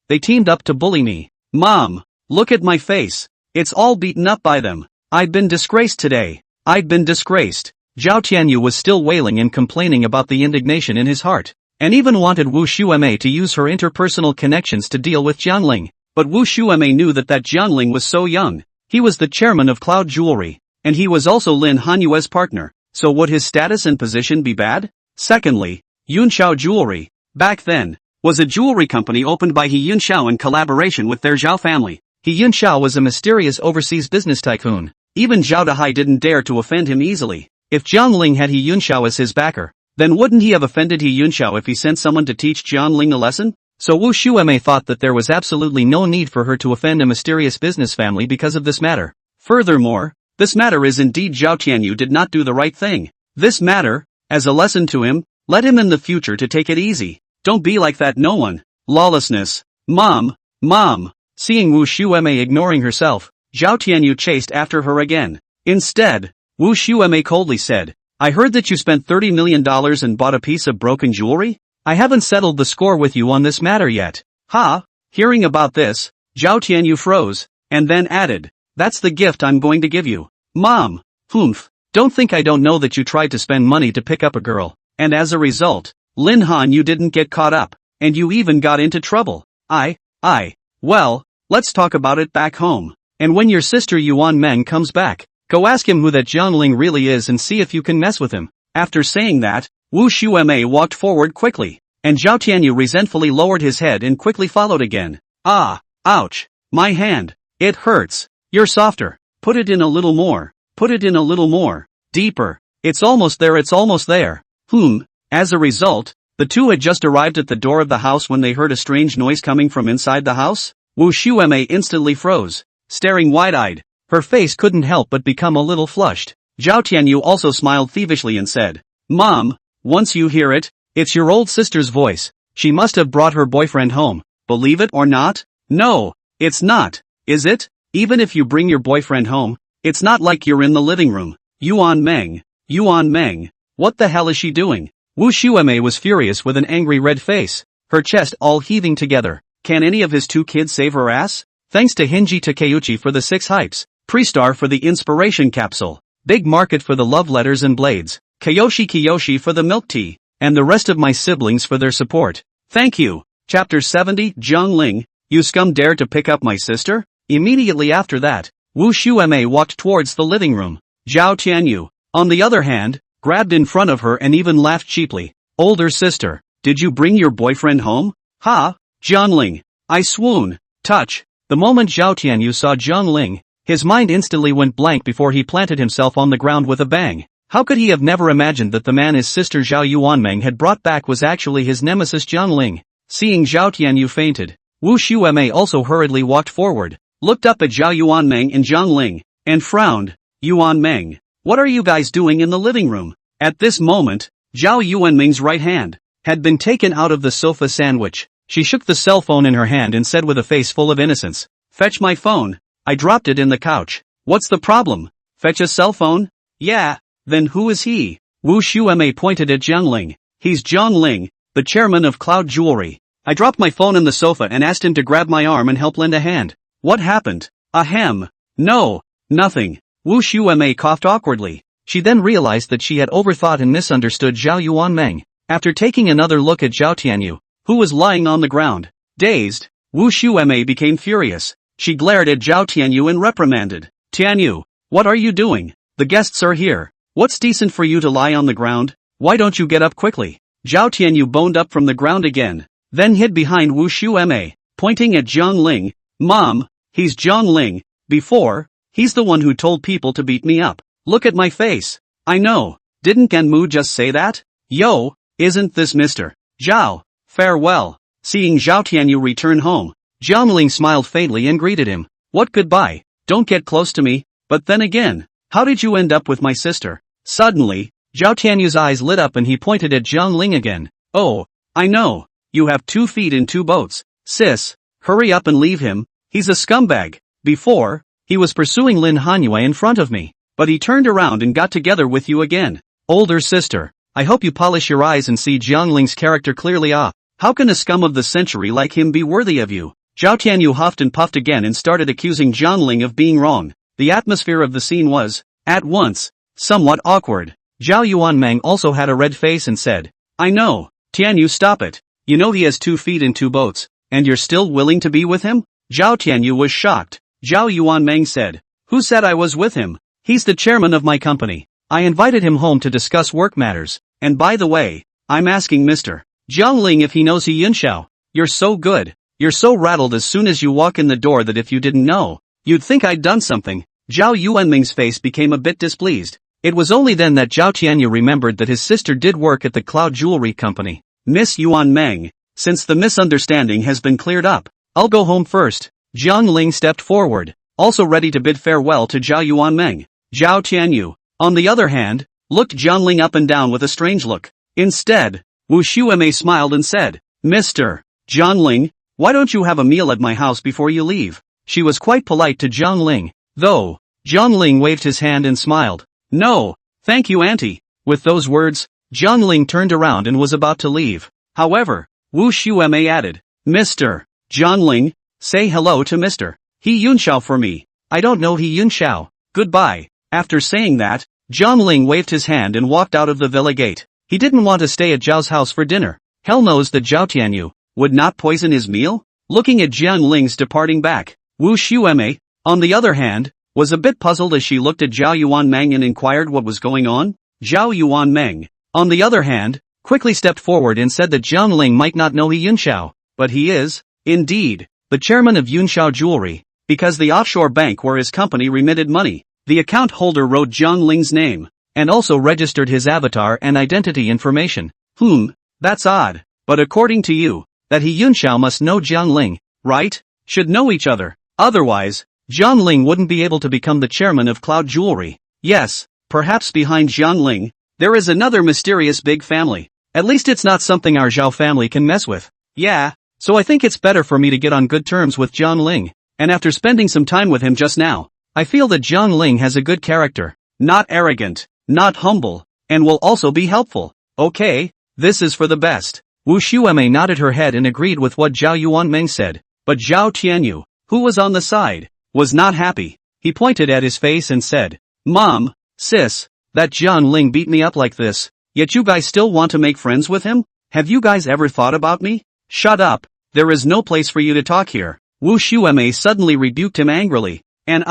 They teamed up to bully me." "Mom, look at my face. It's all beaten up by them. I've been disgraced today. I've been disgraced." Zhao Tianyu was still wailing and complaining about the indignation in his heart, and even wanted Wu Shuemei to use her interpersonal connections to deal with Jiangling. But Wu Shuemei knew that Jiangling was so young. He was the chairman of Cloud Jewelry, and he was also Lin Hanyue's partner, so would his status and position be bad? Secondly, Yunxiao Jewelry, back then, was a jewelry company opened by He Yunxiao in collaboration with their Zhao family. He Yunxiao was a mysterious overseas business tycoon. Even Zhao Dahai didn't dare to offend him easily. If Jiang Ling had He Yunxiao as his backer, then wouldn't he have offended He Yunxiao if he sent someone to teach Jiang Ling a lesson? So Wu Shuemei thought that there was absolutely no need for her to offend a mysterious business family because of this matter. Furthermore, this matter is indeed Zhao Tianyu did not do the right thing. This matter, as a lesson to him, let him in the future to take it easy. Don't be like that, no one. Lawlessness. Mom. Seeing Wu Shuemei ignoring herself, Zhao Tianyu chased after her again. Instead, Wu Shuemei coldly said, "I heard that you spent $30 million and bought a piece of broken jewelry? I haven't settled the score with you on this matter yet." "Ha!" Hearing about this, Zhao Tianyu froze, and then added, "That's the gift I'm going to give you." "Mom, humph, don't think I don't know that you tried to spend money to pick up a girl, and as a result, Lin Han you didn't get caught up, and you even got into trouble." Well, let's talk about it back home. And when your sister Yuan Meng comes back, go ask him who that Zhang Ling really is and see if you can mess with him." After saying that, Wu Shuemei walked forward quickly, and Zhao Tianyu resentfully lowered his head and quickly followed again. "Ah, ouch, my hand, it hurts." "You're softer. Put it in a little more. Put it in a little more. Deeper. It's almost there, it's almost there." As a result, the two had just arrived at the door of the house when they heard a strange noise coming from inside the house. Wu Shuemei instantly froze, staring wide-eyed. Her face couldn't help but become a little flushed. Zhao Tianyu also smiled thievishly and said, "Mom, once you hear it, it's your old sister's voice. She must have brought her boyfriend home. Believe it or not?" "No, it's not, is it? Even if you bring your boyfriend home, it's not like you're in the living room." Yuan Meng, what the hell is she doing?" Wu Shuemei was furious with an angry red face, her chest all heaving together. Can any of his two kids save her ass? Thanks to Hinji Takeuchi for the 6 hypes, Prestar for the inspiration capsule, Big Market for the love letters and blades, Kiyoshi for the milk tea, and the rest of my siblings for their support. Thank you. Chapter 70 Zhang Ling, you scum dare to pick up my sister? Immediately after that, Wu Shuemei walked towards the living room. Zhao Tianyu, on the other hand, grabbed in front of her and even laughed cheaply. Older sister, did you bring your boyfriend home? Ha, Jiangling. I swoon. Touch. The moment Zhao Tianyu saw Jiangling, his mind instantly went blank before he planted himself on the ground with a bang. How could he have never imagined that the man his sister Zhao Yuanmeng had brought back was actually his nemesis Jiangling? Seeing Zhao Tianyu fainted, Wu Xuemei also hurriedly walked forward, looked up at Zhao Yuanmeng and Jiangling, and frowned. Yuanmeng, what are you guys doing in the living room? At this moment, Zhao Yuanmeng's right hand had been taken out of the sofa sandwich. She shook the cell phone in her hand and said with a face full of innocence, "Fetch my phone. I dropped it in the couch." "What's the problem? Fetch a cell phone?" "Yeah, then who is he?" Wu Xuemei pointed at Jiangling. "He's Jiangling, the chairman of Cloud Jewelry. I dropped my phone on the sofa and asked him to grab my arm and help lend a hand." "What happened?" "Ahem. No, nothing." Wu Xuemei coughed awkwardly. She then realized that she had overthought and misunderstood Zhao Yuanmeng. After taking another look at Zhao Tianyu, who was lying on the ground, dazed, Wu Xuemei became furious. She glared at Zhao Tianyu and reprimanded. "Tianyu, what are you doing? The guests are here. What's decent for you to lie on the ground? Why don't you get up quickly?" Zhao Tianyu boned up from the ground again, then hid behind Wu Xuemei, pointing at Jiangling. "Mom, he's Jiangling. Before, he's the one who told people to beat me up. Look at my face." "I know, didn't Genmu just say that?" "Yo, isn't this Mr. Zhao? Farewell." Seeing Zhao Tianyu return home, Jiangling smiled faintly and greeted him. "What goodbye? Don't get close to me." "But then again, how did you end up with my sister?" Suddenly, Zhao Tianyu's eyes lit up and he pointed at Jiangling again. "Oh, I know. You have 2 feet in 2 boats. Sis, hurry up and leave him. He's a scumbag. Before, he was pursuing Lin Hanyue in front of me, but he turned around and got together with you again." "Older sister, I hope you polish your eyes and see Jiangling's character clearly. How can a scum of the century like him be worthy of you?" Zhao Tianyu huffed and puffed again and started accusing Jiangling of being wrong. The atmosphere of the scene was, at once, somewhat awkward. Zhao Yuanmeng also had a red face and said, "I know, Tianyu, stop it. You know he has 2 feet in 2 boats, and you're still willing to be with him?" Zhao Tianyu was shocked. Zhao Yuanmeng said, "Who said I was with him? He's the chairman of my company. I invited him home to discuss work matters, and by the way, I'm asking Mr. Jiangling if he knows He Yunxiao. You're so good. You're so rattled as soon as you walk in the door that if you didn't know, you'd think I'd done something." Zhao Yuanming's face became a bit displeased. It was only then that Zhao Tianyu remembered that his sister did work at the Cloud Jewelry Company. "Miss Yuanmeng, since the misunderstanding has been cleared up, I'll go home first." Jiangling stepped forward, also ready to bid farewell to Zhao Yuanmeng. Zhao Tianyu, on the other hand, looked Jiangling up and down with a strange look. Instead, Wu Xuemei smiled and said, "Mr. Jiangling, why don't you have a meal at my house before you leave?" She was quite polite to Jiangling, though. Jiangling waved his hand and smiled. "No, thank you, auntie." With those words, Jiangling turned around and was about to leave. However, Wu Xuemei added, "Mr. Jiangling, say hello to Mr. He Yunxiao for me. I don't know He Yunxiao. Goodbye." After saying that, Jiangling waved his hand and walked out of the villa gate. He didn't want to stay at Zhao's house for dinner. Hell knows that Zhao Tianyu would not poison his meal? Looking at Jiangling's departing back, Wu Xuemei, on the other hand, was a bit puzzled as she looked at Zhao Yuanmeng and inquired what was going on. Zhao Yuanmeng, on the other hand, quickly stepped forward and said that Jiangling might not know He Yunxiao, but he is, indeed, the chairman of Yunxiao Jewelry, because the offshore bank where his company remitted money. The account holder wrote Jiangling's name, and also registered his avatar and identity information. That's odd, but according to you, that He Yunxiao must know Jiangling, right? Should know each other. Otherwise, Jiangling wouldn't be able to become the chairman of Cloud Jewelry. Yes, perhaps behind Jiangling, there is another mysterious big family. At least it's not something our Zhao family can mess with. Yeah, so I think it's better for me to get on good terms with Jiangling, and after spending some time with him just now, I feel that Jiangling has a good character, not arrogant, not humble, and will also be helpful. Okay, this is for the best. Wu Xuemei nodded her head and agreed with what Zhao Yuanmeng said, but Zhao Tianyu, who was on the side, was not happy. He pointed at his face and said, "Mom, sis, that Jiangling beat me up like this, yet you guys still want to make friends with him? Have you guys ever thought about me?" "Shut up, there is no place for you to talk here." Wu Xuemei suddenly rebuked him angrily. "And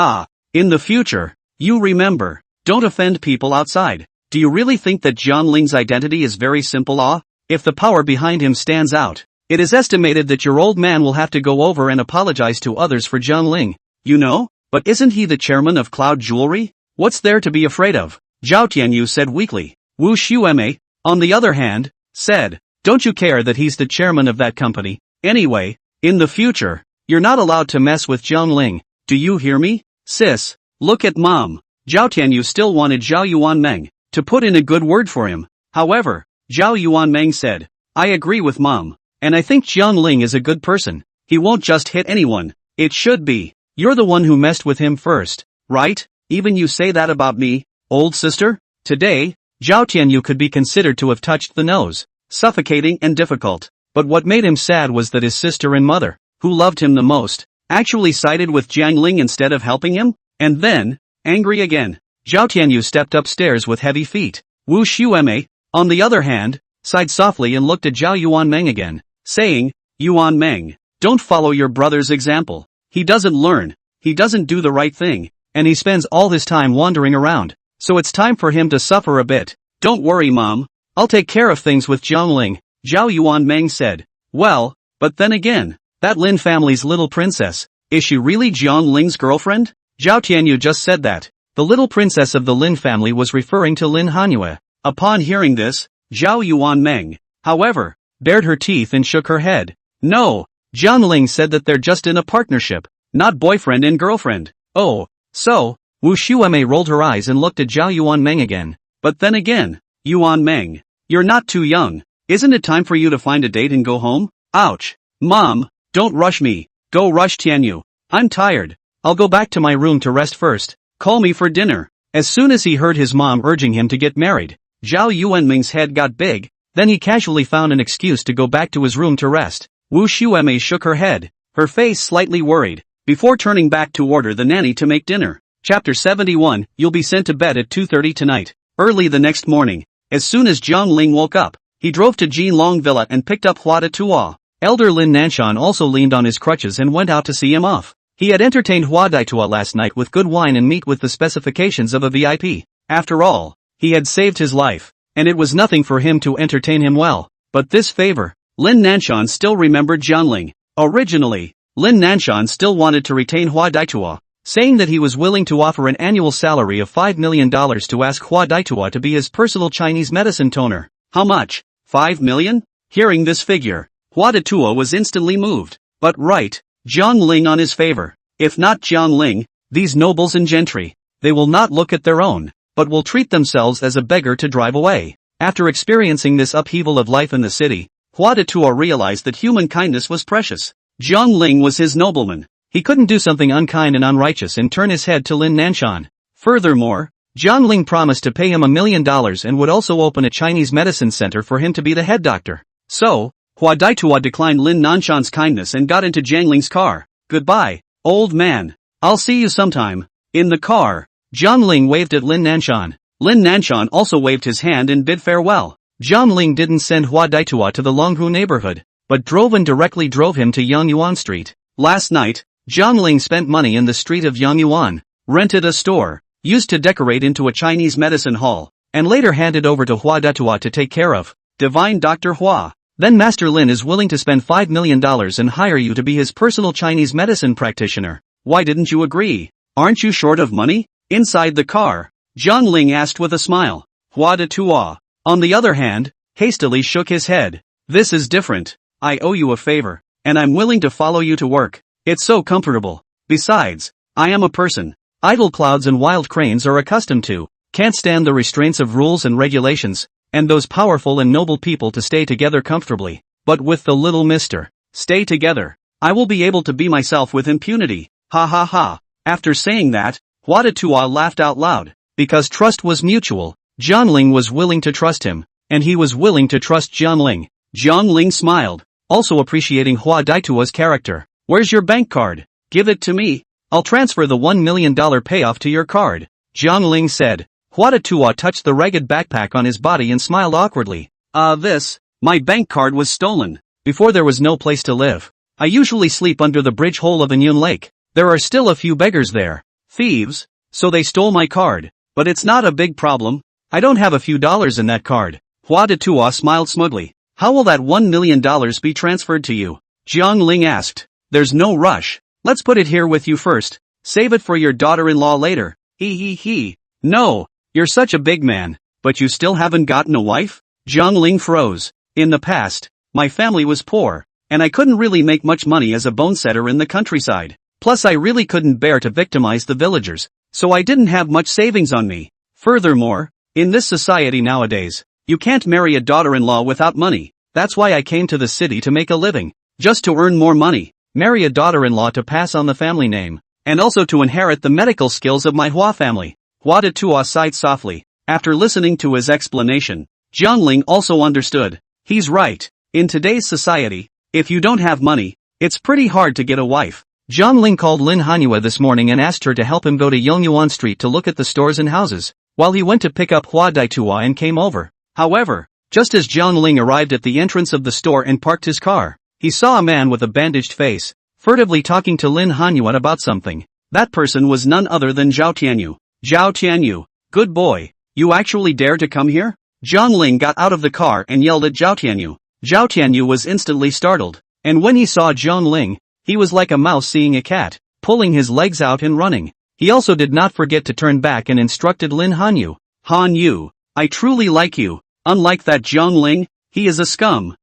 in the future, you remember, don't offend people outside." Do you really think that Jiang Ling's identity is very simple? If the power behind him stands out, it is estimated that your old man will have to go over and apologize to others for Jiang Ling. You know? But isn't he the chairman of Cloud Jewelry? What's there to be afraid of? Zhao Tianyu said weakly. Wu Xueme, on the other hand, said, don't you care that he's the chairman of that company? Anyway, in the future, you're not allowed to mess with Jiang Ling. Do you hear me? Sis, look at mom. Zhao Tianyu still wanted Zhao Yuanmeng to put in a good word for him. However, Zhao Yuanmeng said, I agree with mom, and I think Jiang Ling is a good person. He won't just hit anyone. It should be. You're the one who messed with him first, right? Even you say that about me, old sister? Today, Zhao Tianyu could be considered to have touched the nose. Suffocating and difficult. But what made him sad was that his sister and mother, who loved him the most, actually sided with Jiang Ling instead of helping him? And then, angry again, Zhao Tianyu stepped upstairs with heavy feet. Wu Xueme, on the other hand, sighed softly and looked at Zhao Yuanmeng again, saying, Yuanmeng, don't follow your brother's example. He doesn't learn, he doesn't do the right thing, and he spends all his time wandering around. So it's time for him to suffer a bit. Don't worry, mom. I'll take care of things with Jiang Ling, Zhao Yuanmeng said. Well, but then again, that Lin family's little princess, is she really Jiang Ling's girlfriend? Zhao Tianyu just said that. The little princess of the Lin family was referring to Lin Hanhua. Upon hearing this, Zhao Yuanmeng, however, bared her teeth and shook her head. No, Jiang Ling said that they're just in a partnership, not boyfriend and girlfriend. Oh, so, Wu Xueme rolled her eyes and looked at Zhao Yuanmeng again. But then again, Yuanmeng, you're not too young. Isn't it time for you to find a date and go home? Ouch. Mom, don't rush me. Go rush Tianyu. I'm tired. I'll go back to my room to rest first. Call me for dinner. As soon as he heard his mom urging him to get married, Zhao Yuanming's head got big. Then he casually found an excuse to go back to his room to rest. Wu Xueme shook her head, her face slightly worried, before turning back to order the nanny to make dinner. Chapter 71, You'll be sent to bed at 2:30 tonight. Early the next morning, as soon as Jiang Ling woke up, he drove to Jinlong Villa and picked up Hua Datua. Elder Lin Nanshan also leaned on his crutches and went out to see him off. He had entertained Hua Datua last night with good wine and meat with the specifications of a VIP. After all, he had saved his life, and it was nothing for him to entertain him well. But this favor, Lin Nanshan still remembered Jiang Ling. Originally, Lin Nanshan still wanted to retain Hua Datua, saying that he was willing to offer an annual salary of $5 million to ask Hua Datua to be his personal Chinese medicine toner. How much? 5 million? Hearing this figure, Hua Datua was instantly moved. But right, Jiang Ling on his favor. If not Jiang Ling, these nobles and gentry, they will not look at their own, but will treat themselves as a beggar to drive away. After experiencing this upheaval of life in the city, Hua Datua realized that human kindness was precious. Jiang Ling was his nobleman. He couldn't do something unkind and unrighteous and turn his head to Lin Nanshan. Furthermore, Jiang Ling promised to pay him $1 million and would also open a Chinese medicine center for him to be the head doctor. So, Hua Datua declined Lin Nanshan's kindness and got into Jiang Ling's car. Goodbye, old man. I'll see you sometime. In the car, Jiang Ling waved at Lin Nanshan. Lin Nanshan also waved his hand and bid farewell. Jiang Ling didn't send Hua Datua to the Longhu neighborhood, but directly drove him to Yangyuan Street. Last night, Jiang Ling spent money in the street of Yangyuan, rented a store, used to decorate into a Chinese medicine hall, and later handed over to Hua Datua to take care of. Divine Dr. Hua. Then Master Lin is willing to spend $5 million and hire you to be his personal Chinese medicine practitioner. Why didn't you agree? Aren't you short of money? Inside the car, Jiang Ling asked with a smile. Hua Datua, on the other hand, hastily shook his head. This is different. I owe you a favor, and I'm willing to follow you to work. It's so comfortable. Besides, I am a person idle clouds and wild cranes are accustomed to. Can't stand the restraints of rules and regulations, and those powerful and noble people to stay together comfortably. But with the little mister, stay together. I will be able to be myself with impunity. Ha ha ha. After saying that, Hua Datua laughed out loud. Because trust was mutual, Jiang Ling was willing to trust him, and he was willing to trust Jiang Ling. Jiang Ling smiled, also appreciating Hua Daitua's character. Where's your bank card? Give it to me. I'll transfer the $1 million payoff to your card. Jiang Ling said. Hua Datua touched the ragged backpack on his body and smiled awkwardly. My bank card was stolen. Before there was no place to live. I usually sleep under the bridge hole of Anyun Lake. There are still a few beggars there. Thieves. So they stole my card. But it's not a big problem. I don't have a few dollars in that card. Hua Detua smiled smugly. How will that $1 million be transferred to you? Jiang Ling asked. There's no rush. Let's put it here with you first. Save it for your daughter-in-law later. He. No, you're such a big man. But you still haven't gotten a wife? Jiang Ling froze. In the past, my family was poor, and I couldn't really make much money as a bone setter in the countryside. Plus I really couldn't bear to victimize the villagers, so I didn't have much savings on me. Furthermore, in this society nowadays, you can't marry a daughter-in-law without money. That's why I came to the city to make a living. Just to earn more money, marry a daughter-in-law to pass on the family name, and also to inherit the medical skills of my Hua family. Hua Detua sighed softly. After listening to his explanation, Jiang Ling also understood. He's right. In today's society, if you don't have money, it's pretty hard to get a wife. Jiang Ling called Lin Hanhua this morning and asked her to help him go to Yongyuan Street to look at the stores and houses, while he went to pick up Hua Daitua and came over. However, just as Jiang Ling arrived at the entrance of the store and parked his car, he saw a man with a bandaged face, furtively talking to Lin Hanhua about something. That person was none other than Zhao Tianyu. Zhao Tianyu, good boy, you actually dare to come here? Jiang Ling got out of the car and yelled at Zhao Tianyu. Zhao Tianyu was instantly startled, and when he saw Jiang Ling, he was like a mouse seeing a cat, pulling his legs out and running. He also did not forget to turn back and instructed Lin Hanyu. Hanyu, I truly like you. Unlike that Jiang Ling, he is a scum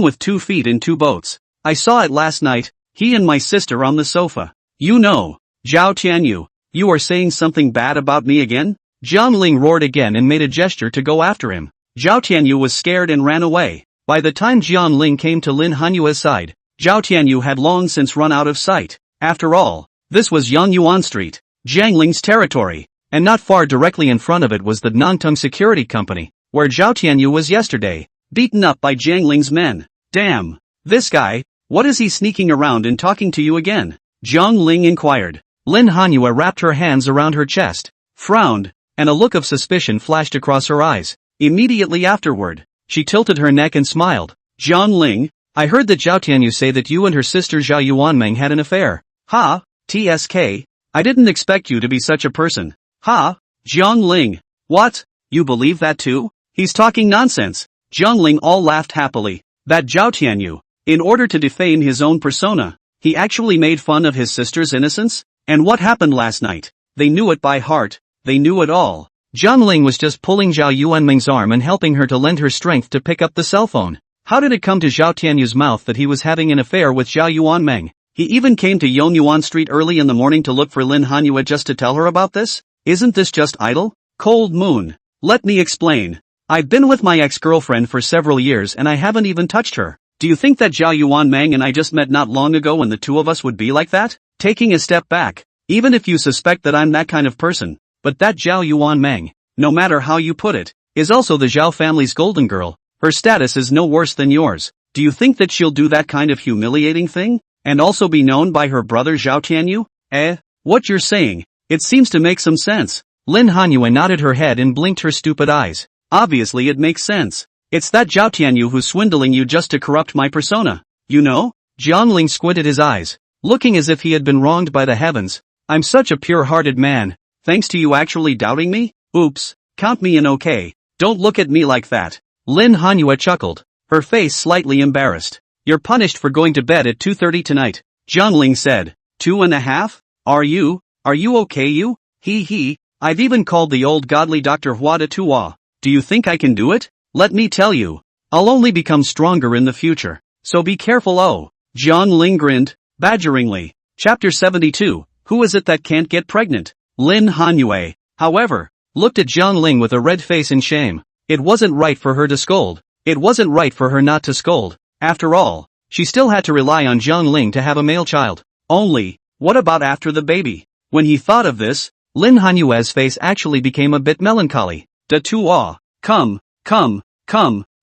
with 2 feet and 2 boats. I saw it last night, he and my sister on the sofa. You know, Zhao Tianyu, you are saying something bad about me again? Jiang Ling roared again and made a gesture to go after him. Zhao Tianyu was scared and ran away. By the time Jiang Ling came to Lin Hanyua's side, Zhao Tianyu had long since run out of sight. After all, this was Yongyuan Street, Jiang Ling's territory, and not far directly in front of it was the Nantong Security Company, where Zhao Tianyu was yesterday, beaten up by Jiang Ling's men. Damn, this guy, what is he sneaking around and talking to you again? Jiang Ling inquired. Lin Hanyua wrapped her hands around her chest, frowned, and a look of suspicion flashed across her eyes. Immediately afterward, she tilted her neck and smiled. Jiang Ling, I heard that Zhao Tianyu say that you and her sister Zhao Yuanmeng had an affair. Ha, TSK, I didn't expect you to be such a person. Ha, Jiang Ling, what, you believe that too? He's talking nonsense. Jiang Ling all laughed happily. That Zhao Tianyu, in order to defame his own persona, he actually made fun of his sister's innocence? And what happened last night? They knew it by heart, they knew it all. Jiang Ling was just pulling Zhao Yuanmeng's arm and helping her to lend her strength to pick up the cell phone. How did it come to Zhao Tianyu's mouth that he was having an affair with Zhao Yuanmeng? He even came to Yongyuan Street early in the morning to look for Lin Hanhua just to tell her about this? Isn't this just idle? Cold moon. Let me explain. I've been with my ex-girlfriend for several years and I haven't even touched her. Do you think that Zhao Yuanmeng and I just met not long ago and the two of us would be like that? Taking a step back, even if you suspect that I'm that kind of person, but that Zhao Yuanmeng, no matter how you put it, is also the Zhao family's golden girl. Her status is no worse than yours. Do you think that she'll do that kind of humiliating thing? And also be known by her brother Zhao Tianyu? What you're saying, it seems to make some sense. Lin Hanhua nodded her head and blinked her stupid eyes. Obviously it makes sense. It's that Zhao Tianyu who's swindling you just to corrupt my persona. You know? Jiang Ling squinted his eyes, looking as if he had been wronged by the heavens. I'm such a pure-hearted man, thanks to you actually doubting me? Oops, count me in okay. Don't look at me like that. Lin Hanhua chuckled, her face slightly embarrassed. You're punished for going to bed at 2:30 tonight, Jiang Ling said. 2.5? Are you okay you? He, I've even called the old godly Dr. Hua Detua. Do you think I can do it? Let me tell you, I'll only become stronger in the future, so be careful. Oh, Jiang Ling grinned, badgeringly. Chapter 72, Who is it that can't get pregnant? Lin Hanhua, however, looked at Jiang Ling with a red face in shame. It wasn't right for her to scold. It wasn't right for her not to scold. After all, she still had to rely on Jiang Ling to have a male child. Only, what about after the baby? When he thought of this, Lin Hanhua's face actually became a bit melancholy. Detua, come,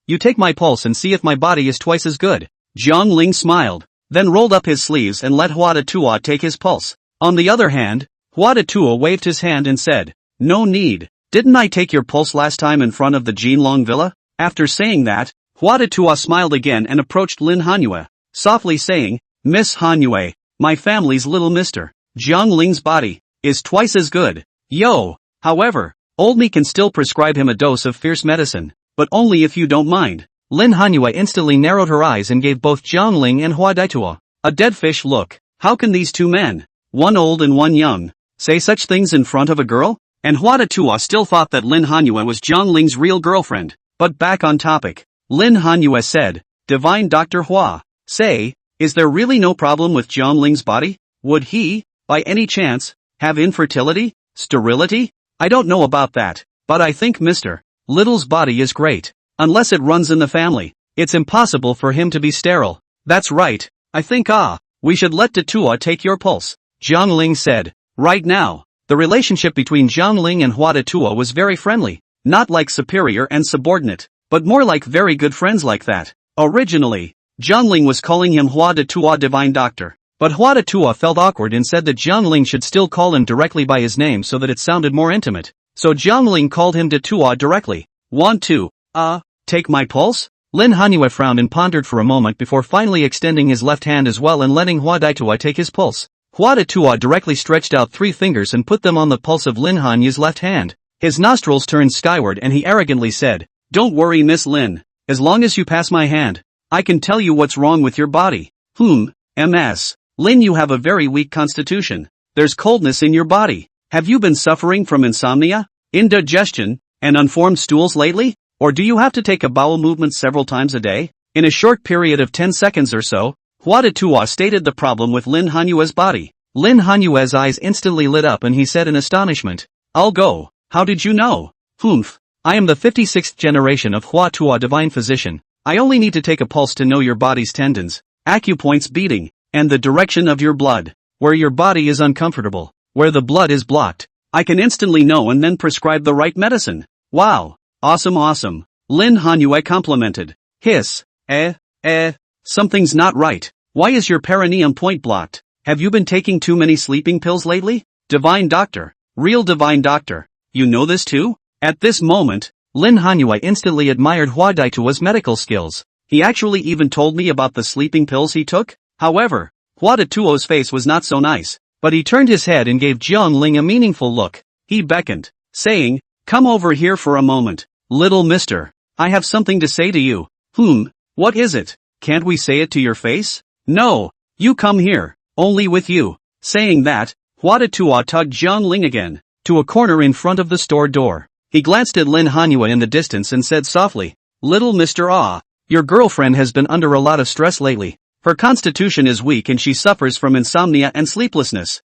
you take my pulse and see if my body is twice as good. Jiang Ling smiled, then rolled up his sleeves and let Hua Detua take his pulse. On the other hand, Hua Detua waved his hand and said, no need. Didn't I take your pulse last time in front of the Jinlong villa? After saying that, Hua Detua smiled again and approached Lin Hanhua, softly saying, Miss Hanhua, my family's little mister, Jiang Ling's body, is twice as good. Yo! However, Old me can still prescribe him a dose of fierce medicine, but only if you don't mind. Lin Hanyue instantly narrowed her eyes and gave both Jiangling and Hua Daituo a dead fish look. How can these two men, one old and one young, say such things in front of a girl? And Hua Daituo still thought that Lin Hanyue was Jiangling's real girlfriend. But back on topic. Lin Hanyue said, Divine Dr. Hua, say, is there really no problem with Jiangling's body? Would he, by any chance, have infertility? Sterility? I don't know about that, but I think Mr. Little's body is great. Unless it runs in the family, it's impossible for him to be sterile. That's right, I think we should let Datua take your pulse. Jiangling said. Right now, the relationship between Jiangling and Hua Datua was very friendly, not like superior and subordinate, but more like very good friends like that. Originally, Jiangling was calling him Hua Datua Divine Doctor, but Hua Datua felt awkward and said that Jiangling should still call him directly by his name so that it sounded more intimate. So Jiangling called him Datua directly. Want to, take my pulse? Lin Hanyue frowned and pondered for a moment before finally extending his left hand as well and letting Hua Daituo take his pulse. Hua Daituo directly stretched out 3 fingers and put them on the pulse of Lin Hanyue's left hand. His nostrils turned skyward and he arrogantly said, Don't worry Miss Lin, as long as you pass my hand, I can tell you what's wrong with your body. MS. Lin, you have a very weak constitution. There's coldness in your body. Have you been suffering from insomnia, indigestion, and unformed stools lately? Or do you have to take a bowel movement several times a day? In a short period of 10 seconds or so, Hua Daituo stated the problem with Lin Hanyue's body. Lin Hanyue's eyes instantly lit up and he said in astonishment, I'll go. How did you know? I am the 56th generation of Hua Tua Divine Physician. I only need to take a pulse to know your body's tendons, acupoints beating, and the direction of your blood. Where your body is uncomfortable, where the blood is blocked, I can instantly know and then prescribe the right medicine. Wow. Awesome. Lin Hanyue complimented. Hiss. Something's not right. Why is your perineum point blocked? Have you been taking too many sleeping pills lately? Divine Doctor. Real Divine Doctor. You know this too? At this moment, Lin Hanyue instantly admired Hua Daituo's medical skills. He actually even told me about the sleeping pills he took. However, Hua Daituo's face was not so nice, but he turned his head and gave Jiangling a meaningful look. He beckoned, saying, Come over here for a moment. Little mister, I have something to say to you. What is it? Can't we say it to your face? No, you come here, only with you. Saying that, Hua Daituo tugged Jiangling again to a corner in front of the store door. He glanced at Lin Hanyue in the distance and said softly, Little mister, your girlfriend has been under a lot of stress lately. Her constitution is weak and she suffers from insomnia and sleeplessness.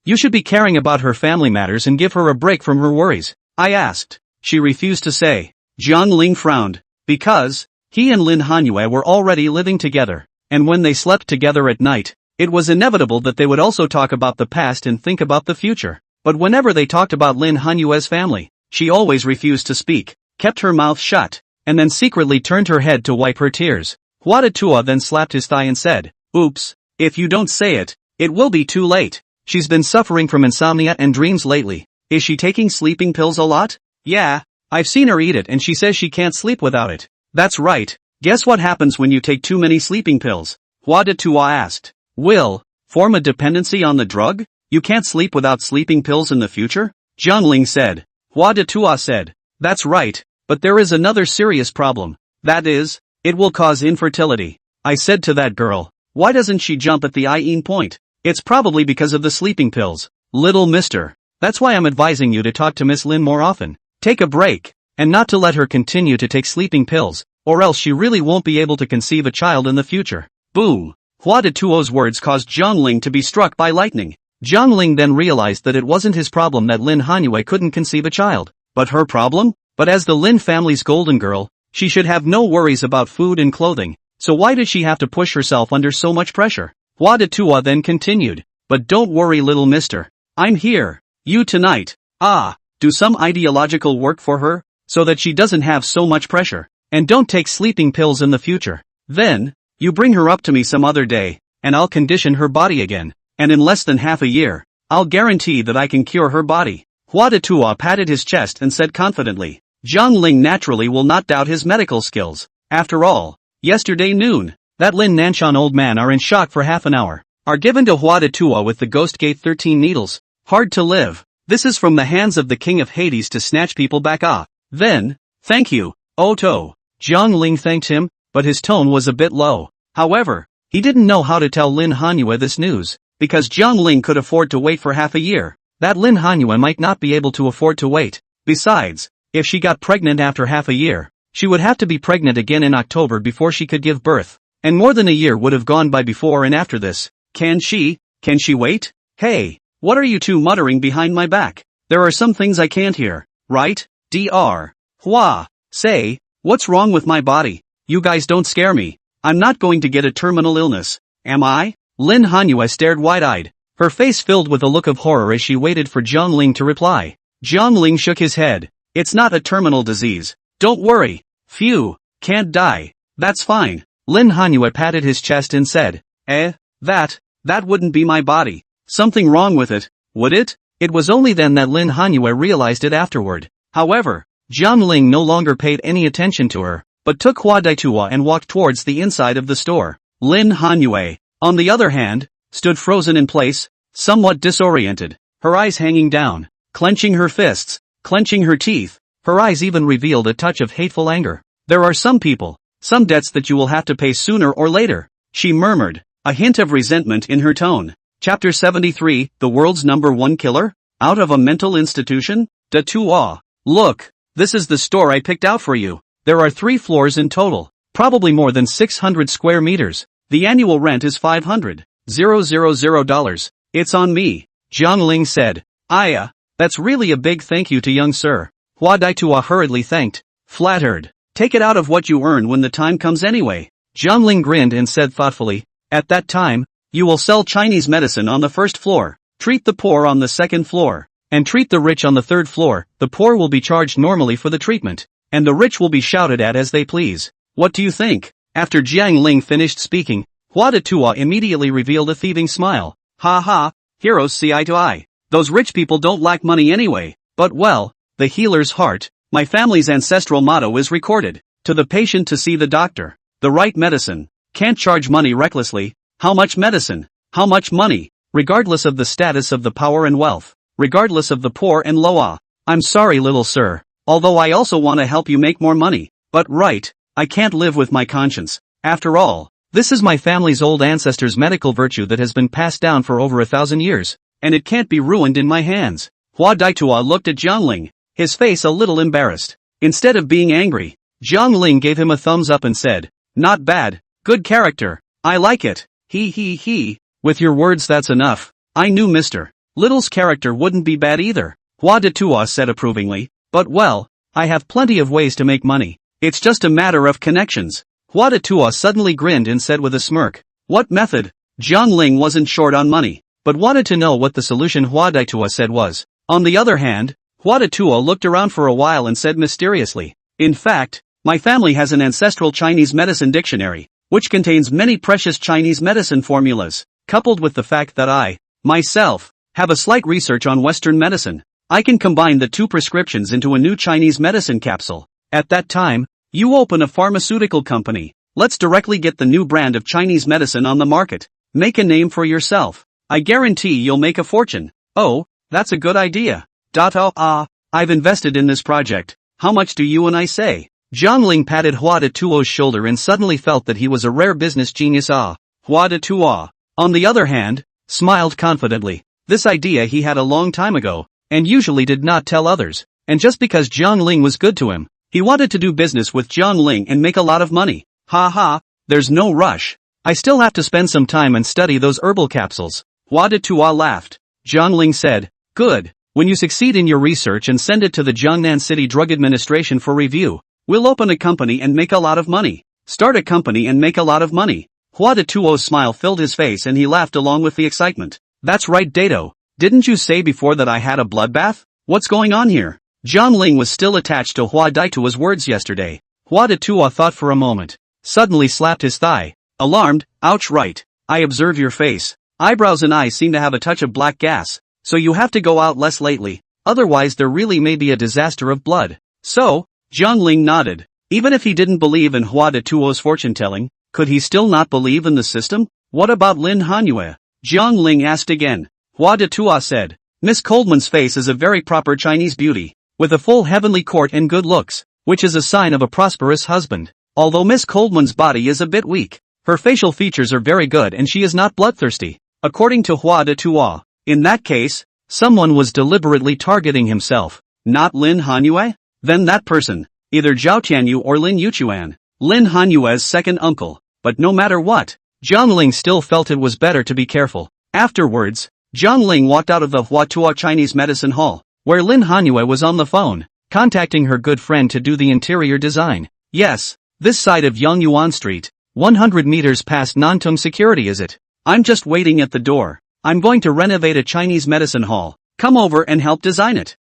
You should be caring about her family matters and give her a break from her worries. I asked. She refused to say. Jiangling frowned. Because, he and Lin Hanyue were already living together, and when they slept together at night, it was inevitable that they would also talk about the past and think about the future. But whenever they talked about Lin Hanyue's family, she always refused to speak, kept her mouth shut, and then secretly turned her head to wipe her tears. Hua Daituo then slapped his thigh and said, Oops, if you don't say it, it will be too late. She's been suffering from insomnia and dreams lately. Is she taking sleeping pills a lot? Yeah, I've seen her eat it and she says she can't sleep without it. That's right. Guess what happens when you take too many sleeping pills? Hua Daituo asked. Will form a dependency on the drug? You can't sleep without sleeping pills in the future? Jiangling said. Hua Daituo said. That's right, but there is another serious problem. That is, it will cause infertility. I said to that girl, why doesn't she jump at the IEN point? It's probably because of the sleeping pills. Little mister. That's why I'm advising you to talk to Miss Lin more often. Take a break, and not to let her continue to take sleeping pills, or else she really won't be able to conceive a child in the future. Boom. Hua Daituo's words caused Jiangling to be struck by lightning. Jiangling then realized that it wasn't his problem that Lin Hanyue couldn't conceive a child, but her problem? But as the Lin family's golden girl, she should have no worries about food and clothing, so why did she have to push herself under so much pressure? Hua Daituo then continued, but don't worry little mister. I'm here. You tonight. Do some ideological work for her, so that she doesn't have so much pressure, and don't take sleeping pills in the future. Then, you bring her up to me some other day, and I'll condition her body again, and in less than half a year, I'll guarantee that I can cure her body. Hua Daituo patted his chest and said confidently. Jiangling naturally will not doubt his medical skills. After all, yesterday noon, that Lin Nanshan old man are in shock for half an hour, are given to Hua Daituo with the Ghost Gate 13 needles. Hard to live. This is from the hands of the king of Hades to snatch people back ah. Then, thank you, Oto. Jiang Ling thanked him, but his tone was a bit low. However, he didn't know how to tell Lin Hanyue this news, because Jiang Ling could afford to wait for half a year. That Lin Hanyue might not be able to afford to wait. Besides, if she got pregnant after half a year, she would have to be pregnant again in October before she could give birth. And more than a year would have gone by before and after this. Can she wait? Hey, what are you two muttering behind my back? There are some things I can't hear, right? Dr. Hua, say, what's wrong with my body? You guys don't scare me. I'm not going to get a terminal illness, am I? Lin Hanyue stared wide-eyed, her face filled with a look of horror as she waited for Jiang Ling to reply. Jiang Ling shook his head. It's not a terminal disease. Don't worry. Phew, can't die. That's fine. Lin Hanyue patted his chest and said, that wouldn't be my body. Something wrong with it, would it? It was only then that Lin Hanyue realized it afterward. However, Jiang Ling no longer paid any attention to her, but took Hua Daitua and walked towards the inside of the store. Lin Hanyue, on the other hand, stood frozen in place, somewhat disoriented, her eyes hanging down, clenching her fists, clenching her teeth. Her eyes even revealed a touch of hateful anger. There are some people, some debts that you will have to pay sooner or later, she murmured, a hint of resentment in her tone. Chapter 73, The World's #1 Killer? Out of a mental institution? Da Tua. Look, this is the store I picked out for you. There are 3 floors in total, probably more than 600 square meters. The annual rent is $500,000. It's on me, Jiang Ling said. That's really a big thank you to young sir. Hua Daitua hurriedly thanked, flattered. Take it out of what you earn when the time comes anyway. Jiang Ling grinned and said thoughtfully, at that time, you will sell Chinese medicine on the first floor, treat the poor on the second floor, and treat the rich on the third floor. The poor will be charged normally for the treatment, and the rich will be shouted at as they please. What do you think? After Jiang Ling finished speaking, Hua Daitua immediately revealed a thieving smile. Ha ha, heroes see eye to eye. Those rich people don't lack money anyway, but well, the healer's heart, my family's ancestral motto is recorded. To the patient to see the doctor. The right medicine. Can't charge money recklessly. How much medicine? How much money? Regardless of the status of the power and wealth. Regardless of the poor and low. I'm sorry little sir, although I also want to help you make more money. But right, I can't live with my conscience. After all, this is my family's old ancestors' medical virtue that has been passed down for over 1,000 years, and it can't be ruined in my hands. Hua Daitua looked at Jiang Ling, his face a little embarrassed. Instead of being angry, Jiang Ling gave him a thumbs up and said, not bad, good character, I like it, he. With your words that's enough. I knew Mr. Little's character wouldn't be bad either, Hua Daitua said approvingly, but well, I have plenty of ways to make money. It's just a matter of connections. Hua Daitua suddenly grinned and said with a smirk, what method? Jiang Ling wasn't short on money, but wanted to know what the solution Hua Daitua said was. On the other hand, Hua Daitua looked around for a while and said mysteriously, in fact, my family has an ancestral Chinese medicine dictionary, which contains many precious Chinese medicine formulas, coupled with the fact that I, myself, have a slight research on Western medicine. I can combine the 2 prescriptions into a new Chinese medicine capsule. At that time, you open a pharmaceutical company. Let's directly get the new brand of Chinese medicine on the market. Make a name for yourself. I guarantee you'll make a fortune. Oh, that's a good idea. I've invested in this project. How much do you and I say? Jiang Ling patted Hua Daitua's shoulder and suddenly felt that he was a rare business genius. Hua Daitua, on the other hand, smiled confidently. This idea he had a long time ago, and usually did not tell others. And just because Jiang Ling was good to him, he wanted to do business with Jiang Ling and make a lot of money. There's no rush. I still have to spend some time and study those herbal capsules. Hua Daitua laughed. Jiang Ling said, good, when you succeed in your research and send it to the Jiangnan City Drug Administration for review, we'll open a company and make a lot of money. Start a company and make a lot of money. Hua Daitua's smile filled his face and he laughed along with the excitement. That's right Dato, didn't you say before that I had a bloodbath? What's going on here? Jiang Ling was still attached to Hua Daitua's words yesterday. Hua Daitua thought for a moment, suddenly slapped his thigh. Alarmed, ouch right, I observe your face. Eyebrows and eyes seem to have a touch of black gas, so you have to go out less lately, otherwise there really may be a disaster of blood. So? Jiang Ling nodded. Even if he didn't believe in Hua Daitua's fortune-telling, could he still not believe in the system? What about Lin Hanyue? Jiang Ling asked again. Hua Daitua said, Miss Coldman's face is a very proper Chinese beauty, with a full heavenly court and good looks, which is a sign of a prosperous husband. Although Miss Coldman's body is a bit weak, her facial features are very good and she is not bloodthirsty, according to Hua de Tua. In that case, someone was deliberately targeting himself. Not Lin Hanyue? Then that person, either Zhao Tianyu or Lin Yuchuan, Lin Hanyue's second uncle. But no matter what, Zhang Ling still felt it was better to be careful. Afterwards, Zhang Ling walked out of the Hua Tua Chinese medicine hall, where Lin Hanyue was on the phone, contacting her good friend to do the interior design. Yes, this side of Yongyuan Street, 100 meters past Nantung security is it? I'm just waiting at the door. I'm going to renovate a Chinese medicine hall. Come over and help design it.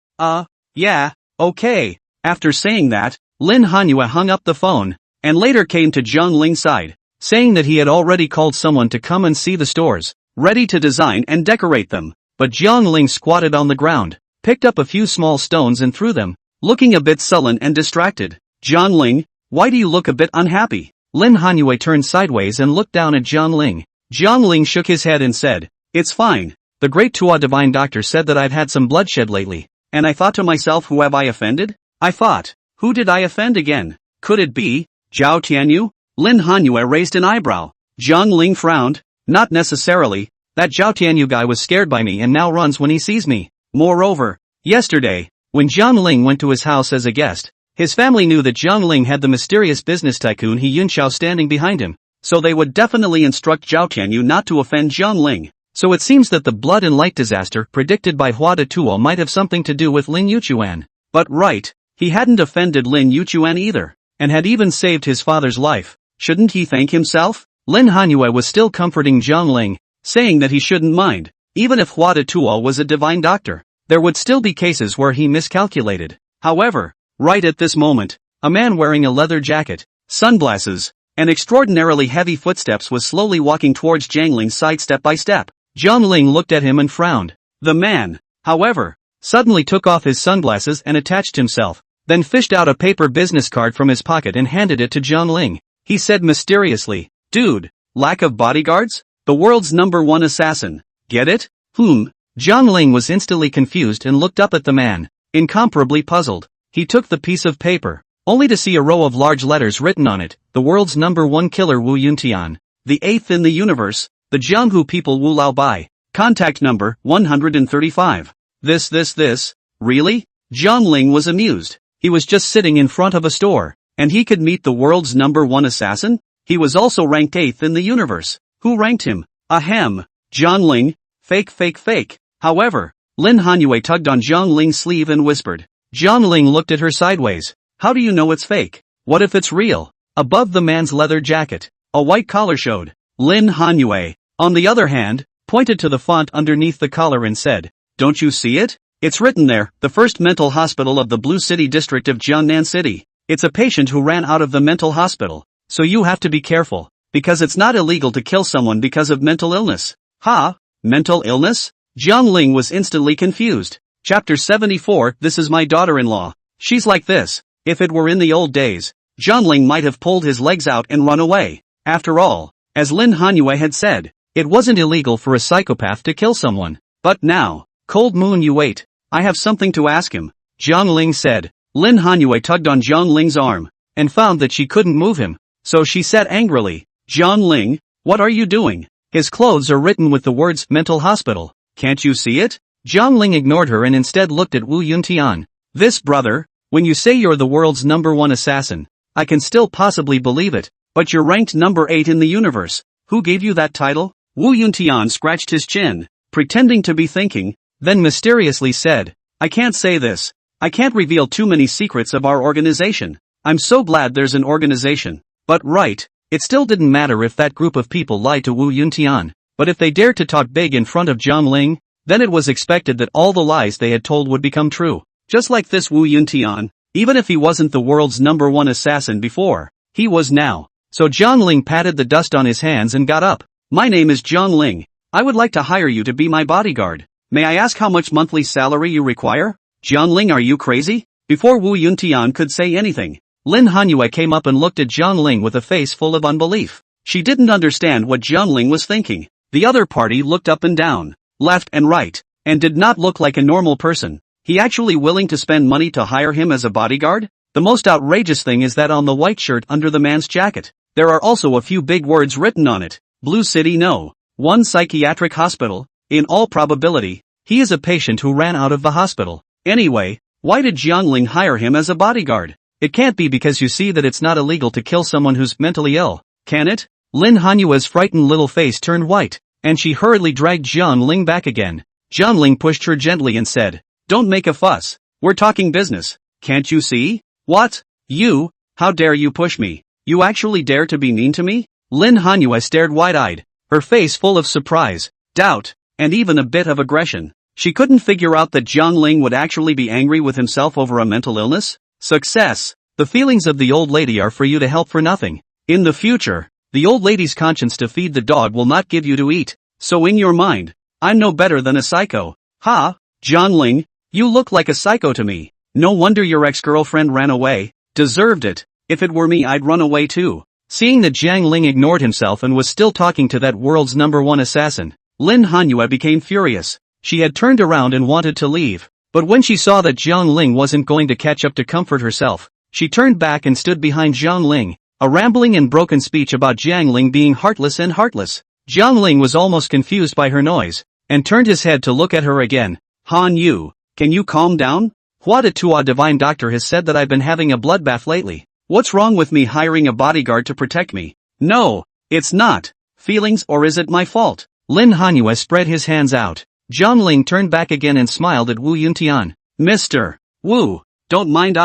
Yeah, okay. After saying that, Lin Hanyue hung up the phone, and later came to Zhang Ling's side, saying that he had already called someone to come and see the stores, ready to design and decorate them. But Zhang Ling squatted on the ground, picked up a few small stones and threw them, looking a bit sullen and distracted. Zhang Ling, why do you look a bit unhappy? Lin Hanyue turned sideways and looked down at Zhang Ling. Zhang Ling shook his head and said, "It's fine. The great Tua divine doctor said that I've had some bloodshed lately, and I thought to myself, who have I offended? I thought, who did I offend again? Could it be Zhao Tianyu?" Lin Hanyue raised an eyebrow. Zhang Ling frowned. Not necessarily. That Zhao Tianyu guy was scared by me and now runs when he sees me. Moreover, yesterday, when Zhang Ling went to his house as a guest, his family knew that Zhang Ling had the mysterious business tycoon He Yunxiao standing behind him, so they would definitely instruct Zhao Tianyu not to offend Zhang Ling. So it seems that the blood and light disaster predicted by Hua de Tuo might have something to do with Lin Yuchuan. But right, he hadn't offended Lin Yuchuan either, and had even saved his father's life. Shouldn't he thank himself? Lin Hanyue was still comforting Zhang Ling, saying that he shouldn't mind. Even if Hua de Tuo was a divine doctor, there would still be cases where he miscalculated. However, right at this moment, a man wearing a leather jacket, sunglasses, and extraordinarily heavy footsteps was slowly walking towards Zhang Ling's side step by step. Zhang Ling looked at him and frowned. The man, however, suddenly took off his sunglasses and attached himself, then fished out a paper business card from his pocket and handed it to Zhang Ling. He said mysteriously, "Dude, lack of bodyguards? The world's #1 assassin. Get it?" Zhang Ling was instantly confused and looked up at the man, incomparably puzzled. He took the piece of paper, only to see a row of large letters written on it, "The world's #1 killer Wu Yuntian. The 8th in the universe. The Jianghu people Wu Lao Bai. Contact number 135. This. Really?" Zhang Ling was amused. He was just sitting in front of a store, and he could meet the world's #1 assassin? He was also ranked 8th in the universe. Who ranked him? Ahem. Zhang Ling, fake. However, Lin Hanyue tugged on Zhang Ling's sleeve and whispered. Zhang Ling looked at her sideways. How do you know it's fake? What if it's real? Above the man's leather jacket, a white collar showed. Lin Hanyue, on the other hand, pointed to the font underneath the collar and said, "Don't you see it? It's written there, the first mental hospital of the Blue City district of Jiangnan City. It's a patient who ran out of the mental hospital. So you have to be careful, because it's not illegal to kill someone because of mental illness." Ha? Mental illness? Zhang Ling was instantly confused. Chapter 74. This is my daughter-in-law. She's like this. If it were in the old days, Zhang Ling might have pulled his legs out and run away. After all, as Lin Hanyue had said, it wasn't illegal for a psychopath to kill someone. But now, Cold Moon, you wait. I have something to ask him, Zhang Ling said. Lin Hanyue tugged on Zhang Ling's arm, and found that she couldn't move him. So she said angrily, "Zhang Ling, what are you doing? His clothes are written with the words mental hospital. Can't you see it?" Zhang Ling ignored her and instead looked at Wu Yuntian. "This brother, when you say you're the world's #1 assassin, I can still possibly believe it, but you're ranked #8 in the universe. Who gave you that title?" Wu Yuntian scratched his chin, pretending to be thinking, then mysteriously said, "I can't say this. I can't reveal too many secrets of our organization. I'm so glad there's an organization. But right, it still didn't matter if that group of people lied to Wu Yuntian, but if they dared to talk big in front of Zhang Ling, then it was expected that all the lies they had told would become true. Just like this Wu Yuntian, even if he wasn't the world's #1 assassin before, he was now." So Zhang Ling patted the dust on his hands and got up. "My name is Zhang Ling. I would like to hire you to be my bodyguard. May I ask how much monthly salary you require?" "Zhang Ling, are you crazy?" Before Wu Yuntian could say anything, Lin Hanyue came up and looked at Zhang Ling with a face full of unbelief. She didn't understand what Zhang Ling was thinking. The other party looked up and down, left and right, and did not look like a normal person. He actually willing to spend money to hire him as a bodyguard? The most outrageous thing is that on the white shirt under the man's jacket, there are also a few big words written on it. Blue City No. 1 Psychiatric Hospital. In all probability, he is a patient who ran out of the hospital. Anyway, why did Jiangling hire him as a bodyguard? It can't be because you see that it's not illegal to kill someone who's mentally ill, can it? Lin Hanyua's frightened little face turned white, and she hurriedly dragged Jiangling back again. Jiangling pushed her gently and said, "Don't make a fuss. We're talking business. Can't you see?" "What? You? How dare you push me? You actually dare to be mean to me?" Lin Hanyua stared wide-eyed, her face full of surprise, doubt, and even a bit of aggression. She couldn't figure out that Jiangling would actually be angry with himself over a mental illness. Success. The feelings of the old lady are for you to help for nothing. In the future, the old lady's conscience to feed the dog will not give you to eat. So in your mind, I'm no better than a psycho. Ha, Jiangling, you look like a psycho to me. No wonder your ex-girlfriend ran away. Deserved it. If it were me, I'd run away too. Seeing that Jiangling ignored himself and was still talking to that world's #1 assassin, Lin Hanyua became furious. She had turned around and wanted to leave, but when she saw that Jiangling wasn't going to catch up to comfort herself, she turned back and stood behind Jiangling, a rambling and broken speech about Jiangling being heartless and heartless. Jiangling was almost confused by her noise, and turned his head to look at her again. "Han Yu, can you calm down? Hua de Tua divine doctor has said that I've been having a bloodbath lately. What's wrong with me hiring a bodyguard to protect me? No, it's not. Feelings, or is it my fault?" Lin Hanyua spread his hands out. Jiangling turned back again and smiled at Wu Yuntian. "Mr. Wu, don't mind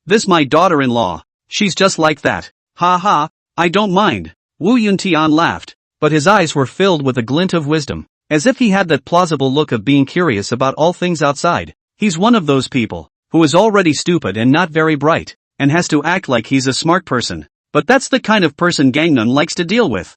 this my daughter-in-law. She's just like that. Ha ha, I don't mind." Wu Yuntian laughed, but his eyes were filled with a glint of wisdom, as if he had that plausible look of being curious about all things outside. He's one of those people who is already stupid and not very bright, and has to act like he's a smart person. But that's the kind of person Gangnam likes to deal with.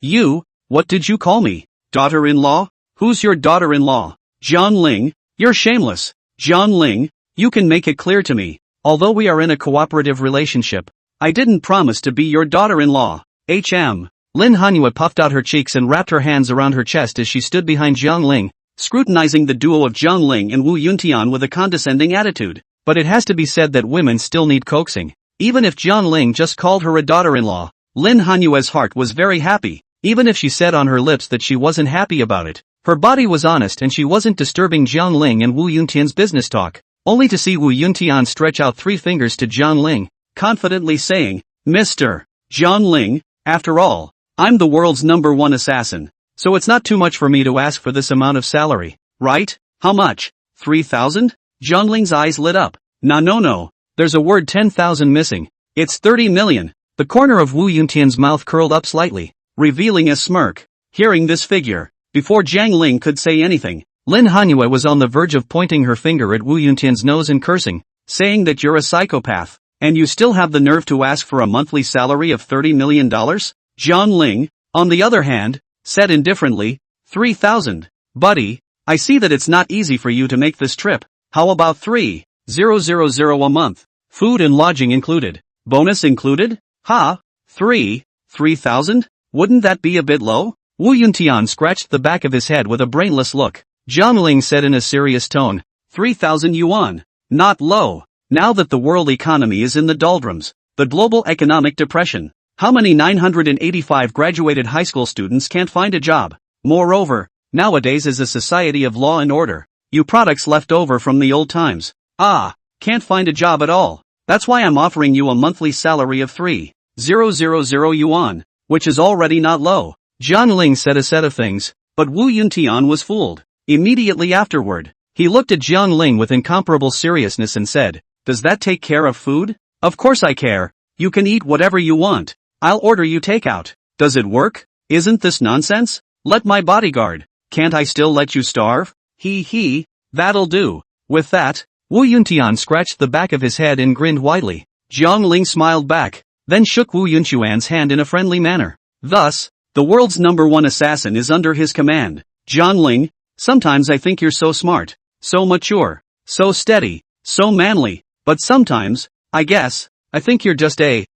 You, what did you call me? Daughter-in-law? Who's your daughter-in-law? Jiangling, you're shameless. Jiangling, you can make it clear to me. Although we are in a cooperative relationship, I didn't promise to be your daughter-in-law. Lin Hanyua puffed out her cheeks and wrapped her hands around her chest as she stood behind Jiangling, scrutinizing the duo of Jiangling and Wu Yuntian with a condescending attitude. But it has to be said that women still need coaxing. Even if Jiangling just called her a daughter-in-law, Lin Hanyua's heart was very happy. Even if she said on her lips that she wasn't happy about it, her body was honest and she wasn't disturbing Jiangling and Wu Yuntian's business talk, only to see Wu Yuntian stretch out 3 fingers to Jiangling, confidently saying, "Mr. Jiangling, after all, I'm the world's #1 assassin, so it's not too much for me to ask for this amount of salary, right? How much? 3,000? Jiangling's eyes lit up. No, there's a word 10,000 missing. It's 30 million. The corner of Wu Yuntian's mouth curled up slightly, revealing a smirk. Hearing this figure, before Jiangling could say anything, Lin Hanyua was on the verge of pointing her finger at Wu Yuntian's nose and cursing, saying that you're a psychopath, and you still have the nerve to ask for a monthly salary of $30 million? Jiangling, on the other hand, said indifferently, 3,000. Buddy, I see that it's not easy for you to make this trip. How about 3,000 a month? Food and lodging included. Bonus included? 3,000? Wouldn't that be a bit low? Wu Yuntian scratched the back of his head with a brainless look. Jiangling said in a serious tone, 3,000 yuan. Not low. Now that the world economy is in the doldrums, the global economic depression, how many 985 graduated high school students can't find a job? Moreover, nowadays is a society of law and order. You products left over from the old times. Can't find a job at all. That's why I'm offering you a monthly salary of 3,000 yuan, which is already not low. Jiangling said a set of things, but Wu Yuntian was fooled. Immediately afterward, he looked at Jiangling with incomparable seriousness and said, "Does that take care of food?" "Of course I care. You can eat whatever you want. I'll order you takeout." "Does it work? Isn't this nonsense? Let my bodyguard. Can't I still let you starve?" That'll do. With that, Wu Yuntian scratched the back of his head and grinned widely. Jiangling smiled back, then shook Wu Yuntian's hand in a friendly manner. Thus, the world's #1 assassin is under his command. Jiangling, sometimes I think you're so smart, so mature, so steady, so manly, but sometimes, I think you're just a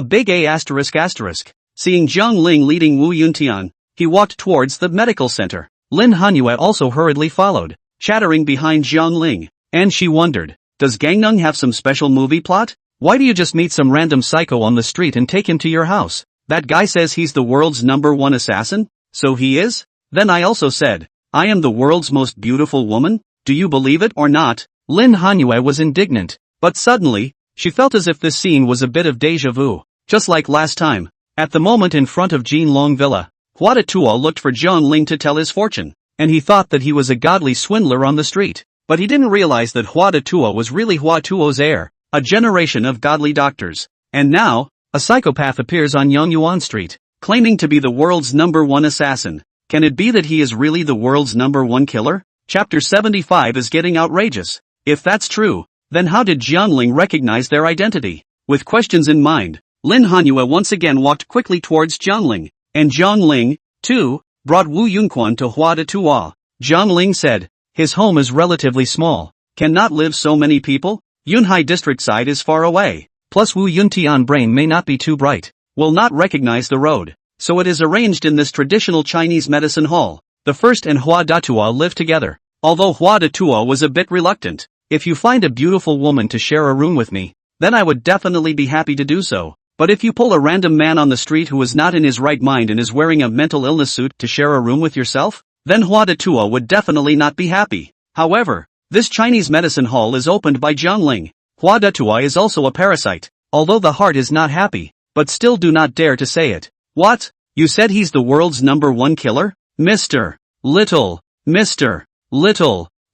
big A****. Seeing Jiangling leading Wu Yuntian, he walked towards the medical center. Lin Hanyue also hurriedly followed, chattering behind Jiang Ling, and she wondered, does Gangnam have some special movie plot? Why do you just meet some random psycho on the street and take him to your house? That guy says he's the world's #1 assassin? So he is? Then I also said, I am the world's most beautiful woman? Do you believe it or not? Lin Hanyue was indignant, but suddenly, she felt as if this scene was a bit of déjà vu, just like last time. At the moment in front of Jin Long Villa, Hua Tuo looked for Jiang Ling to tell his fortune, and he thought that he was a godly swindler on the street. But he didn't realize that Hua Tuo was really Hua Tuo's heir, a generation of godly doctors. And now, a psychopath appears on Yongyuan Street, claiming to be the world's #1 assassin. Can it be that he is really the world's #1 killer? Chapter 75 is getting outrageous. If that's true, then how did Jiang Ling recognize their identity? With questions in mind, Lin Hanyue once again walked quickly towards Jiang Ling, and Jiang Ling, too, brought Wu Yunquan to Hua Tuo. Jiang Ling said, his home is relatively small, cannot live so many people, Yunhai district side is far away, plus Wu Yuntian brain may not be too bright, will not recognize the road, so it is arranged in this traditional Chinese medicine hall. The first and Hua Tuo live together, although Hua Tuo was a bit reluctant. If you find a beautiful woman to share a room with me, then I would definitely be happy to do so. But if you pull a random man on the street who is not in his right mind and is wearing a mental illness suit to share a room with yourself, then Hua Tuo would definitely not be happy. However, this Chinese medicine hall is opened by Jiang Ling. Hua Tuo is also a parasite, although the heart is not happy, but still do not dare to say it. What? You said he's the world's #1 killer? Mr. Little,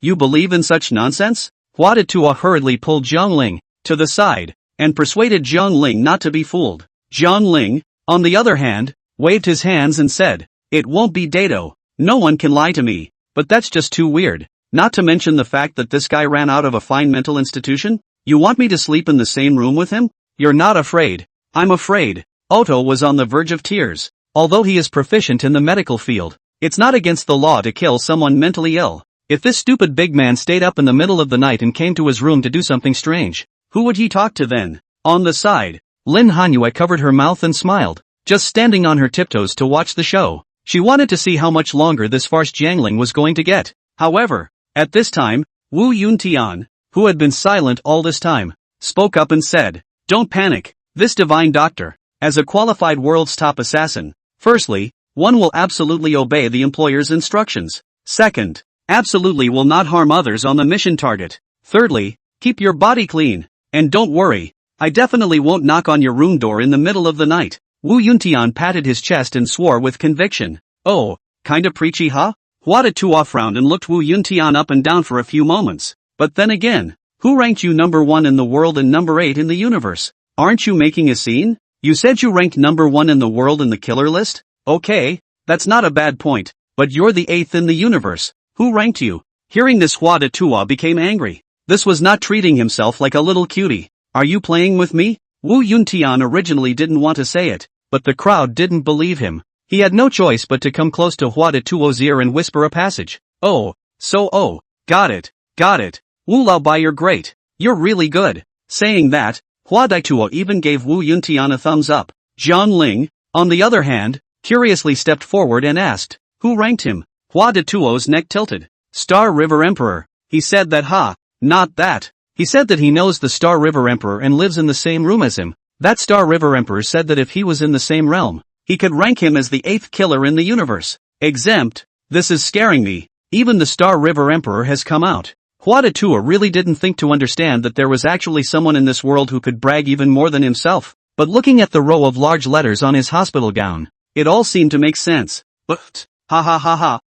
you believe in such nonsense? Hua Tuo hurriedly pulled Jiang Ling to the side, and persuaded Jiang Ling not to be fooled. Jiang Ling, on the other hand, waved his hands and said, it won't be Dato, no one can lie to me, but that's just too weird, not to mention the fact that this guy ran out of a fine mental institution? You want me to sleep in the same room with him? You're not afraid. I'm afraid. Otto was on the verge of tears. Although he is proficient in the medical field, it's not against the law to kill someone mentally ill. If this stupid big man stayed up in the middle of the night and came to his room to do something strange, who would he talk to then? On the side, Lin Hanyue covered her mouth and smiled, just standing on her tiptoes to watch the show. She wanted to see how much longer this farce Jiang Ling was going to get. However, at this time, Wu Yuntian, who had been silent all this time, spoke up and said, don't panic, this divine doctor, as a qualified world's top assassin, firstly, one will absolutely obey the employer's instructions. Second, absolutely will not harm others on the mission target. Thirdly, keep your body clean. And don't worry, I definitely won't knock on your room door in the middle of the night. Wu Yuntian patted his chest and swore with conviction. Oh, kinda preachy huh? Hua Tuo frowned and looked Wu Yuntian up and down for a few moments. But then again, who ranked you #1 in the world and #8 in the universe? Aren't you making a scene? You said you ranked #1 in the world in the killer list? Okay, that's not a bad point, but you're the 8th in the universe. Who ranked you? Hearing this, Hua Tuo became angry. This was not treating himself like a little cutie. Are you playing with me? Wu Yuntian originally didn't want to say it, but the crowd didn't believe him. He had no choice but to come close to Hua Tuo's ear and whisper a passage. Got it. Wu Lao Bai, you're great. You're really good. Saying that, Hua Tuo even gave Wu Yuntian a thumbs up. Jiang Ling, on the other hand, curiously stepped forward and asked, who ranked him? Hua Tuo's neck tilted. Star River Emperor. He said that not that. He said that he knows the Star River Emperor and lives in the same room as him. That Star River Emperor said that if he was in the same realm, he could rank him as the 8th killer in the universe. Exempt. This is scaring me. Even the Star River Emperor has come out. Hua Tuo really didn't think to understand that there was actually someone in this world who could brag even more than himself. But looking at the row of large letters on his hospital gown, it all seemed to make sense. But,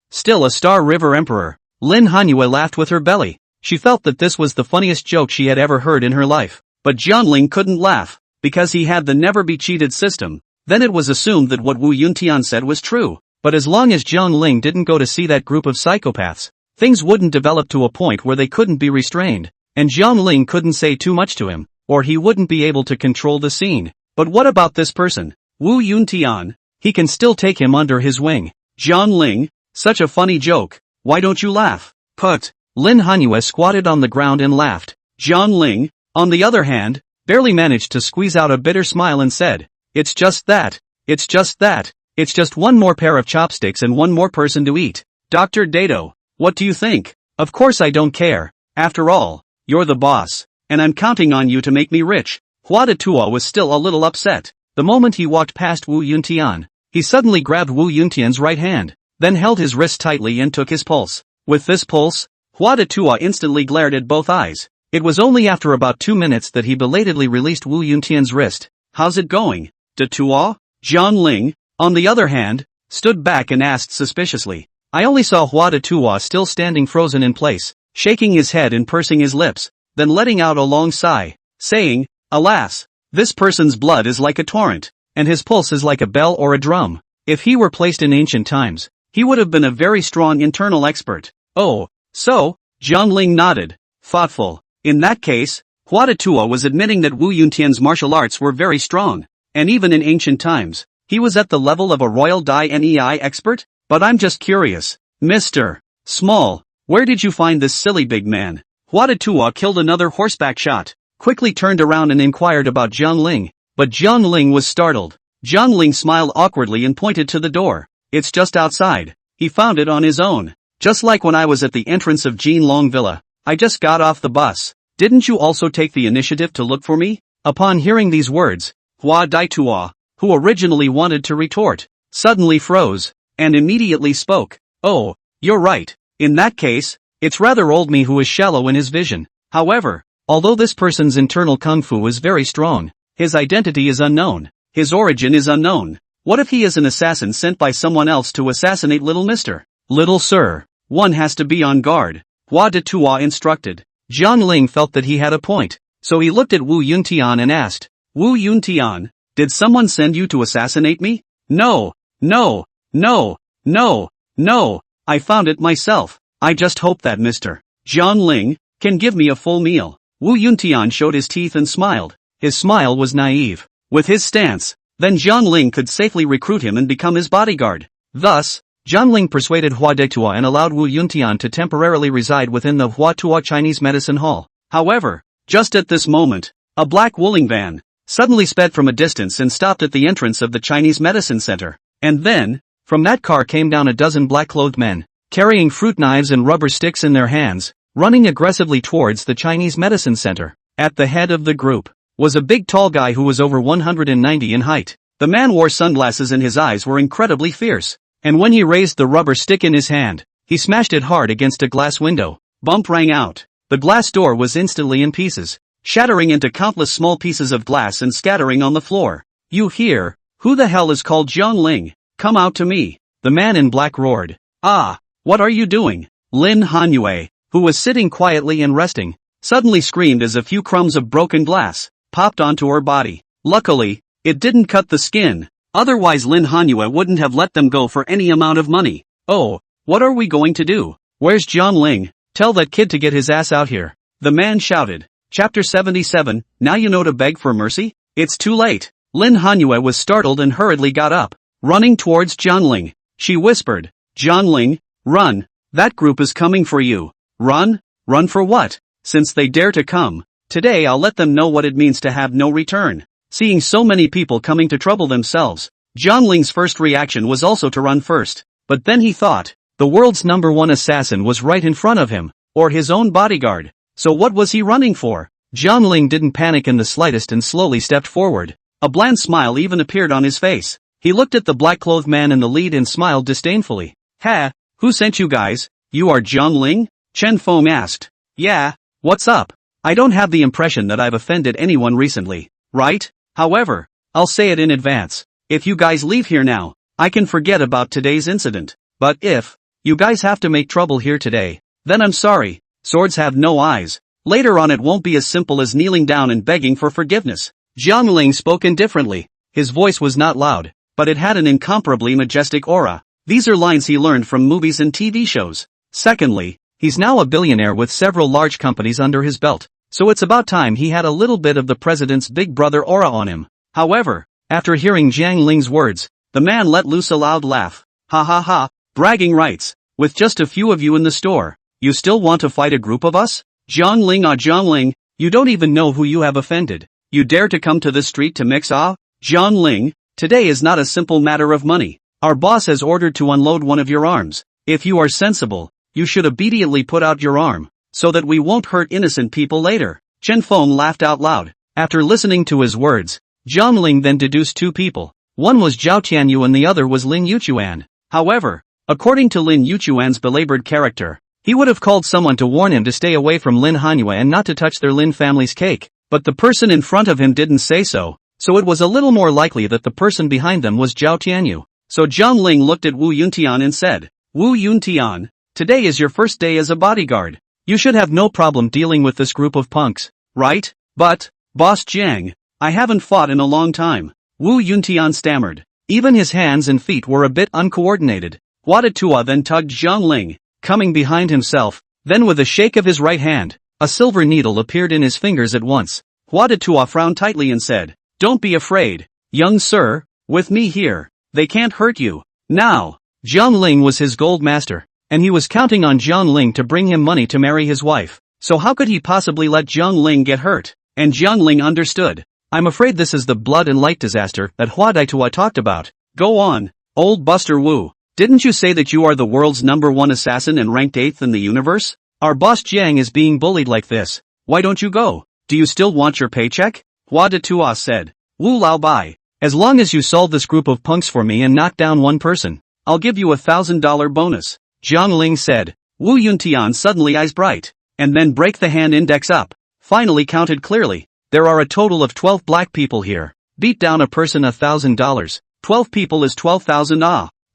still a Star River Emperor. Lin Hanyue laughed with her belly. She felt that this was the funniest joke she had ever heard in her life. But Jiang Ling couldn't laugh, because he had the never be cheated system. Then it was assumed that what Wu Yuntian said was true. But as long as Jiang Ling didn't go to see that group of psychopaths, things wouldn't develop to a point where they couldn't be restrained. And Jiang Ling couldn't say too much to him, or he wouldn't be able to control the scene. But what about this person? Wu Yuntian. He can still take him under his wing. Jiang Ling, such a funny joke. Why don't you laugh? Put. Lin Hanyue squatted on the ground and laughed. Jiang Ling, on the other hand, barely managed to squeeze out a bitter smile and said, it's just that. It's just one more pair of chopsticks and one more person to eat. Dr. Dato, what do you think? Of course I don't care. After all, you're the boss. And I'm counting on you to make me rich. Hua Detua was still a little upset. The moment he walked past Wu Yuntian, he suddenly grabbed Wu Yuntian's right hand, then held his wrist tightly and took his pulse. With this pulse, Hua Detua instantly glared at both eyes. It was only after about 2 minutes that he belatedly released Wu Yuntian's wrist. How's it going, Detua? Jiang Ling, on the other hand, stood back and asked suspiciously. I only saw Hua Detua still standing frozen in place, shaking his head and pursing his lips, then letting out a long sigh, saying, alas, this person's blood is like a torrent, and his pulse is like a bell or a drum. If he were placed in ancient times, he would have been a very strong internal expert. Oh, so? Jiang Ling nodded, thoughtful. In that case, Hua Detua was admitting that Wu Yuntian's martial arts were very strong, and even in ancient times, he was at the level of a royal Dai Nei expert? But I'm just curious, Mr. Small, where did you find this silly big man? Hua Detua killed another horseback shot, quickly turned around and inquired about Jiang Ling, but Jiang Ling was startled. Jiang Ling smiled awkwardly and pointed to the door. It's just outside. He found it on his own. Just like when I was at the entrance of Jin Long Villa. I just got off the bus. Didn't you also take the initiative to look for me? Upon hearing these words, Hua Daitua, who originally wanted to retort, suddenly froze, and immediately spoke. Oh, you're right. In that case, it's rather old me who is shallow in his vision. However, although this person's internal kung fu is very strong, his identity is unknown. His origin is unknown. What if he is an assassin sent by someone else to assassinate little mister? Little sir, one has to be on guard, Hua Detua instructed. Jiang Ling felt that he had a point, so he looked at Wu Yuntian and asked, Wu Yuntian, did someone send you to assassinate me? No, no, no, no, no, I found it myself. I just hope that Mr. Jiang Ling can give me a full meal. Wu Yuntian showed his teeth and smiled. His smile was naive. With his stance, then Jiang Ling could safely recruit him and become his bodyguard. Thus, Jiang Ling persuaded Hua Detua and allowed Wu Yuntian to temporarily reside within the Hua Tua Chinese Medicine Hall. However, just at this moment, a black wooling van suddenly sped from a distance and stopped at the entrance of the Chinese Medicine Center. And then, from that car came down a dozen black-clothed men, carrying fruit knives and rubber sticks in their hands, running aggressively towards the Chinese Medicine Center. At the head of the group was a big tall guy who was over 190 in height. The man wore sunglasses and his eyes were incredibly fierce. And when he raised the rubber stick in his hand, he smashed it hard against a glass window. Bump rang out. The glass door was instantly in pieces, shattering into countless small pieces of glass and scattering on the floor. You hear? Who the hell is called Jiang Ling? Come out to me. The man in black roared. Ah, what are you doing? Lin Hanyue, who was sitting quietly and resting, suddenly screamed as a few crumbs of broken glass popped onto her body. Luckily, it didn't cut the skin. Otherwise Lin Hanyue wouldn't have let them go for any amount of money. Oh, what are we going to do? Where's Jiang Ling? Tell that kid to get his ass out here. The man shouted. Chapter 77, now you know to beg for mercy? It's too late. Lin Hanyue was startled and hurriedly got up, running towards Jiang Ling. She whispered, Jiang Ling, run. That group is coming for you. Run? Run for what? Since they dare to come, today I'll let them know what it means to have no return. Seeing so many people coming to trouble themselves, Jiang Ling's first reaction was also to run first. But then he thought, the world's #1 assassin was right in front of him, or his own bodyguard. So what was he running for? Jiang Ling didn't panic in the slightest and slowly stepped forward. A bland smile even appeared on his face. He looked at the black-clothed man in the lead and smiled disdainfully. Ha, who sent you guys? You are Jiang Ling? Chen Feng asked. Yeah, what's up? I don't have the impression that I've offended anyone recently, right? However, I'll say it in advance. If you guys leave here now, I can forget about today's incident. But if you guys have to make trouble here today, then I'm sorry. Swords have no eyes. Later on it won't be as simple as kneeling down and begging for forgiveness. Jiang Ling spoke indifferently. His voice was not loud, but it had an incomparably majestic aura. These are lines he learned from movies and TV shows. Secondly, he's now a billionaire with several large companies under his belt, so it's about time he had a little bit of the president's big brother aura on him. However, after hearing Jiang Ling's words, the man let loose a loud laugh. Ha ha ha, bragging rights. With just a few of you in the store, you still want to fight a group of us? Jiang Ling, Jiang Ling, you don't even know who you have offended. You dare to come to this street to mix ah? Jiang Ling, today is not a simple matter of money. Our boss has ordered to unload one of your arms. If you are sensible, you should immediately put out your arm, so that we won't hurt innocent people later. Chen Feng laughed out loud. After listening to his words, Zhang Ling then deduced two people. One was Zhao Tianyu and the other was Lin Yuchuan. However, according to Lin Yuchuan's belabored character, he would have called someone to warn him to stay away from Lin Hanyue and not to touch their Lin family's cake, but the person in front of him didn't say so, so it was a little more likely that the person behind them was Zhao Tianyu. So Zhang Ling looked at Wu Yuntian and said, Wu Yuntian, today is your first day as a bodyguard. You should have no problem dealing with this group of punks, right? But, Boss Jiang, I haven't fought in a long time. Wu Yuntian stammered. Even his hands and feet were a bit uncoordinated. Hua Detua then tugged Zhang Ling, coming behind himself, then with a shake of his right hand, a silver needle appeared in his fingers at once. Hua Detua frowned tightly and said, Don't be afraid, young sir, with me here, they can't hurt you. Now, Zhang Ling was his gold master, and he was counting on Zhang Ling to bring him money to marry his wife, so how could he possibly let Zhang Ling get hurt? And Zhang Ling understood. I'm afraid this is the blood and light disaster that Hua Detua talked about. Go on, old Buster Wu. Didn't you say that you are the world's #1 assassin and ranked 8th in the universe? Our boss Jiang is being bullied like this. Why don't you go? Do you still want your paycheck? Hua Detua said. Wu Laobai, as long as you solve this group of punks for me and knock down one person, I'll give you $1,000 bonus. Zhang Ling said. Wu Yuntian suddenly eyes bright, and then break the hand index up. Finally counted clearly. There are a total of 12 black people here. Beat down a person $1,000. 12 people is 12,000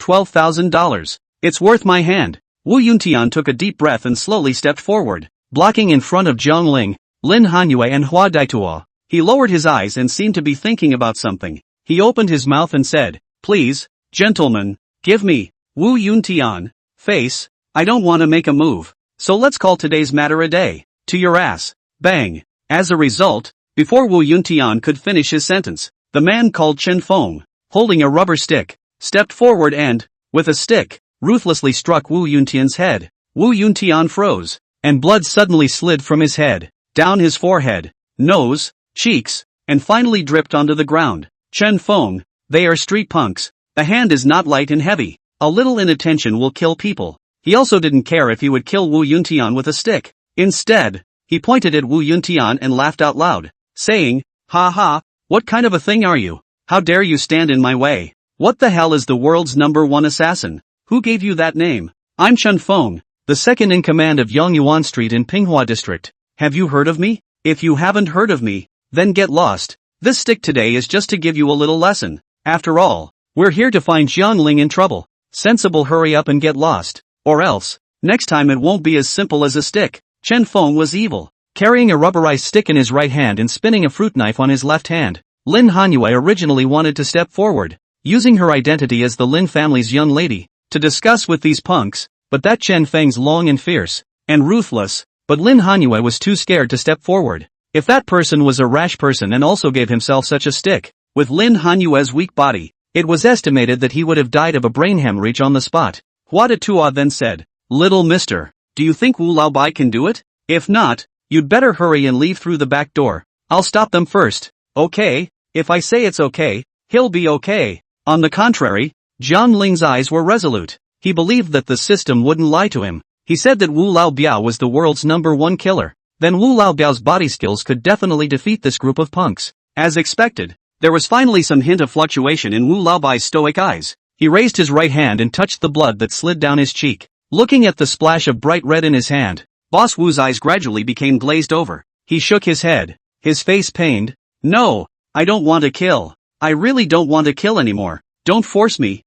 $12,000. It's worth my hand. Wu Yuntian took a deep breath and slowly stepped forward, blocking in front of Zhang Ling, Lin Hanyue and Hua Detua. He lowered his eyes and seemed to be thinking about something. He opened his mouth and said, Please, gentlemen, give me, Wu Yuntian, face, I don't want to make a move, so let's call today's matter a day. To your ass. Bang. As a result, before Wu Yuntian could finish his sentence, the man called Chen Feng, holding a rubber stick, stepped forward and, with a stick, ruthlessly struck Wu Yuntian's head. Wu Yuntian froze, and blood suddenly slid from his head, down his forehead, nose, cheeks, and finally dripped onto the ground. Chen Feng, they are street punks. The hand is not light and heavy. A little inattention will kill people. He also didn't care if he would kill Wu Yuntian with a stick. Instead, he pointed at Wu Yuntian and laughed out loud, saying, Ha ha, what kind of a thing are you? How dare you stand in my way? What the hell is the world's #1 assassin? Who gave you that name? I'm Chen Feng, the second in command of Yongyuan Street in Pinghua District. Have you heard of me? If you haven't heard of me, then get lost. This stick today is just to give you a little lesson. After all, we're here to find Zhang Ling in trouble. Sensible, hurry up and get lost. Or else, next time it won't be as simple as a stick. Chen Feng was evil, carrying a rubberized stick in his right hand and spinning a fruit knife on his left hand. Lin Hanyue originally wanted to step forward, using her identity as the Lin family's young lady, to discuss with these punks, but that Chen Feng's long and fierce, and ruthless, but Lin Hanyue was too scared to step forward. If that person was a rash person and also gave himself such a stick, with Lin Hanyue's weak body, it was estimated that he would have died of a brain hemorrhage on the spot. Hua Detua then said, Little mister, do you think Wu Laobai can do it? If not, you'd better hurry and leave through the back door. I'll stop them first. Okay, if I say it's okay, he'll be okay. On the contrary, Zhang Ling's eyes were resolute. He believed that the system wouldn't lie to him. He said that Wu Laobiao was the world's #1 killer. Then Wu Laobiao's body skills could definitely defeat this group of punks. As expected, there was finally some hint of fluctuation in Wu Laobai's stoic eyes. He raised his right hand and touched the blood that slid down his cheek. Looking at the splash of bright red in his hand, Boss Wu's eyes gradually became glazed over. He shook his head, his face pained. No, I don't want to kill. I really don't want to kill anymore. Don't force me,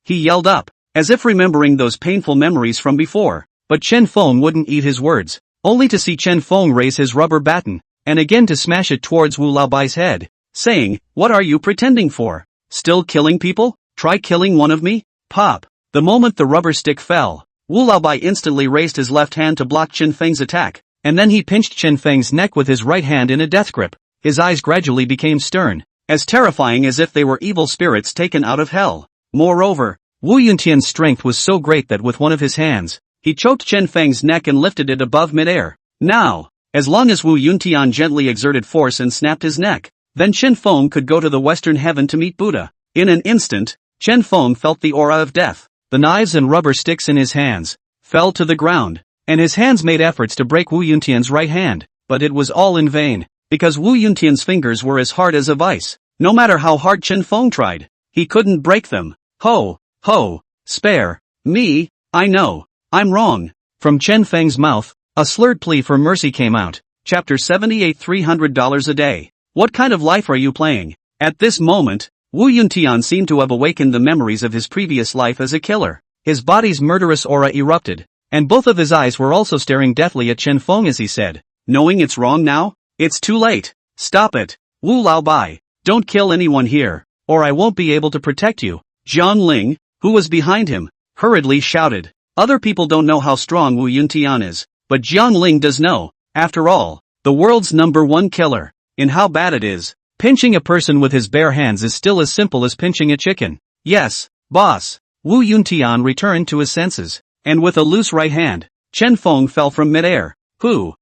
he yelled up, as if remembering those painful memories from before. But Chen Feng wouldn't eat his words, only to see Chen Feng raise his rubber baton, and again to smash it towards Wu Laobai's head, saying, What are you pretending for? Still killing people? Try killing one of me? Pop! The moment the rubber stick fell, Wu Laobai instantly raised his left hand to block Chen Feng's attack, and then he pinched Chen Feng's neck with his right hand in a death grip. His eyes gradually became stern, as terrifying as if they were evil spirits taken out of hell. Moreover, Wu Yuntian's strength was so great that with one of his hands, he choked Chen Feng's neck and lifted it above midair. Now, as long as Wu Yuntian gently exerted force and snapped his neck, then Chen Feng could go to the western heaven to meet Buddha. In an instant, Chen Feng felt the aura of death. the knives and rubber sticks in his hands, fell to the ground, and his hands made efforts to break Wu Yuntian's right hand, but it was all in vain, because Wu Yuntian's fingers were as hard as a vice. No matter how hard Chen Feng tried, he couldn't break them. Ho, ho, spare me, I know, I'm wrong. From Chen Feng's mouth, a slurred plea for mercy came out. Chapter 78 $300 a day. What kind of life are you playing? At this moment, Wu Yuntian seemed to have awakened the memories of his previous life as a killer. His body's murderous aura erupted, and both of his eyes were also staring deathly at Chen Feng as he said, knowing it's wrong now? It's too late. Stop it. Wu Lao Bai, don't kill anyone here, or I won't be able to protect you. Jiang Ling, who was behind him, hurriedly shouted. Other people don't know how strong Wu Yuntian is, but Jiang Ling does know. After all, the world's #1 killer. In how bad it is, pinching a person with his bare hands is still as simple as pinching a chicken. Yes, boss. Wu Yuntian returned to his senses, and with a loose right hand, Chen Feng fell from midair. Hoo,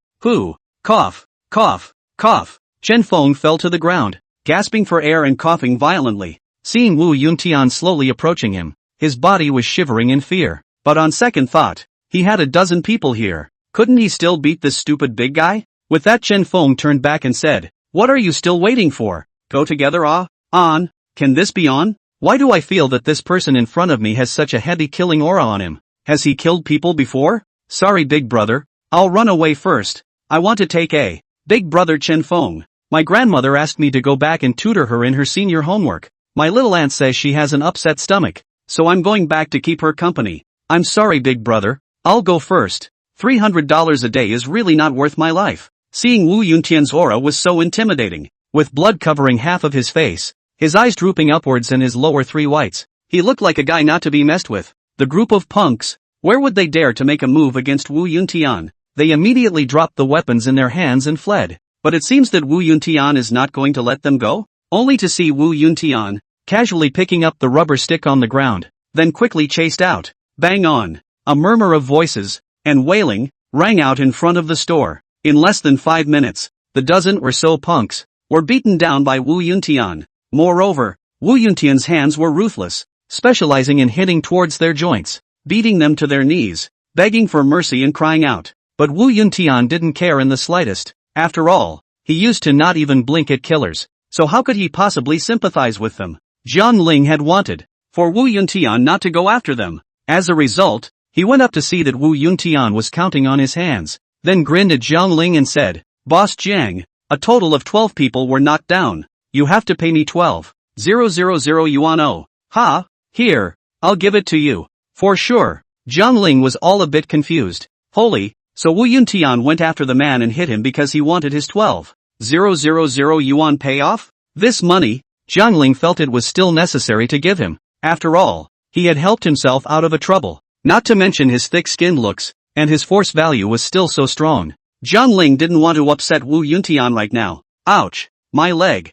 cough, cough, cough. Chen Feng fell to the ground, gasping for air and coughing violently. Seeing Wu Yuntian slowly approaching him, his body was shivering in fear. But on second thought, he had a dozen people here. Couldn't he still beat this stupid big guy? With that, Chen Feng turned back and said, what are you still waiting for? Go together, on. Can this be on? Why do I feel that this person in front of me has such a heavy killing aura on him? Has he killed people before? Sorry big brother, I'll run away first. I want to take a big brother Chen Feng. My grandmother asked me to go back and tutor her in her senior homework. My little aunt says she has an upset stomach, so I'm going back to keep her company. I'm sorry big brother, I'll go first. $300 a day is really not worth my life. Seeing Wu Yuntian's aura was so intimidating. With blood covering half of his face, his eyes drooping upwards and his lower three whites, he looked like a guy not to be messed with. The group of punks, where would they dare to make a move against Wu Yuntian? They immediately dropped the weapons in their hands and fled. But it seems that Wu Yuntian is not going to let them go, only to see Wu Yuntian casually picking up the rubber stick on the ground, then quickly chased out. Bang on! A murmur of voices and wailing rang out in front of the store. In less than 5 minutes, the dozen or so punks were beaten down by Wu Yuntian. Moreover, Wu Yuntian's hands were ruthless, specializing in hitting towards their joints, beating them to their knees, begging for mercy and crying out. But Wu Yuntian didn't care in the slightest. After all, he used to not even blink at killers, so how could he possibly sympathize with them? Jiang Ling had wanted for Wu Yuntian not to go after them. As a result, he went up to see that Wu Yuntian was counting on his hands, then grinned at Jiang Ling and said, Boss Jiang, a total of 12 people were knocked down. You have to pay me 12,000 yuan. Oh, ha, here, I'll give it to you. For sure. Jiang Ling was all a bit confused. Holy, so Wu Yuntian went after the man and hit him because he wanted his 12,000 yuan payoff? This money, Jiang Ling felt it was still necessary to give him. After all, he had helped himself out of a trouble. Not to mention his thick-skinned looks, and his force value was still so strong. Jiang Ling didn't want to upset Wu Yuntian right now. Ouch! My leg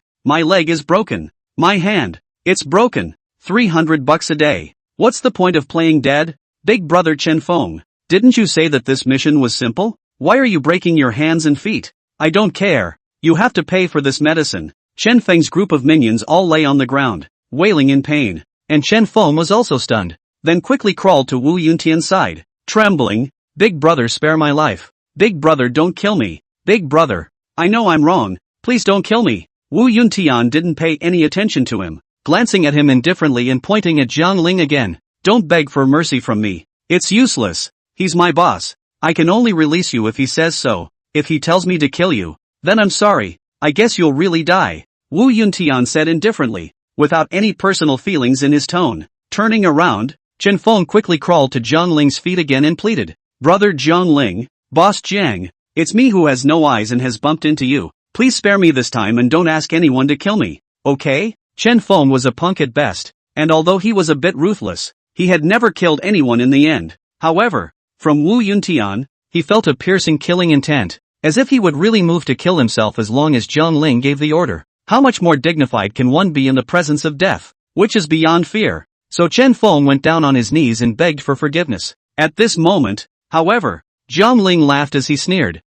is broken. My hand, it's broken. $300 a day. What's the point of playing dead? Big brother Chen Feng, didn't you say that this mission was simple? Why are you breaking your hands and feet? I don't care. You have to pay for this medicine. Chen Feng's group of minions all lay on the ground, wailing in pain, and Chen Feng was also stunned, then quickly crawled to Wu Yuntian's side, trembling. Big brother, spare my life. Big brother, don't kill me. Big brother, I know I'm wrong, please don't kill me. Wu Yuntian didn't pay any attention to him, glancing at him indifferently and pointing at Jiang Ling again. Don't beg for mercy from me. It's useless. He's my boss. I can only release you if he says so. If he tells me to kill you, then I'm sorry. I guess you'll really die. Wu Yuntian said indifferently, without any personal feelings in his tone. Turning around, Chen Feng quickly crawled to Jiang Ling's feet again and pleaded. Brother Jiang Ling, Boss Jiang, it's me who has no eyes and has bumped into you. Please spare me this time and don't ask anyone to kill me, okay? Chen Feng was a punk at best, and although he was a bit ruthless, he had never killed anyone in the end. However, from Wu Yuntian, he felt a piercing killing intent, as if he would really move to kill himself as long as Jiang Ling gave the order. How much more dignified can one be in the presence of death, which is beyond fear? So Chen Feng went down on his knees and begged for forgiveness. At this moment, however, Jiang Ling laughed as he sneered.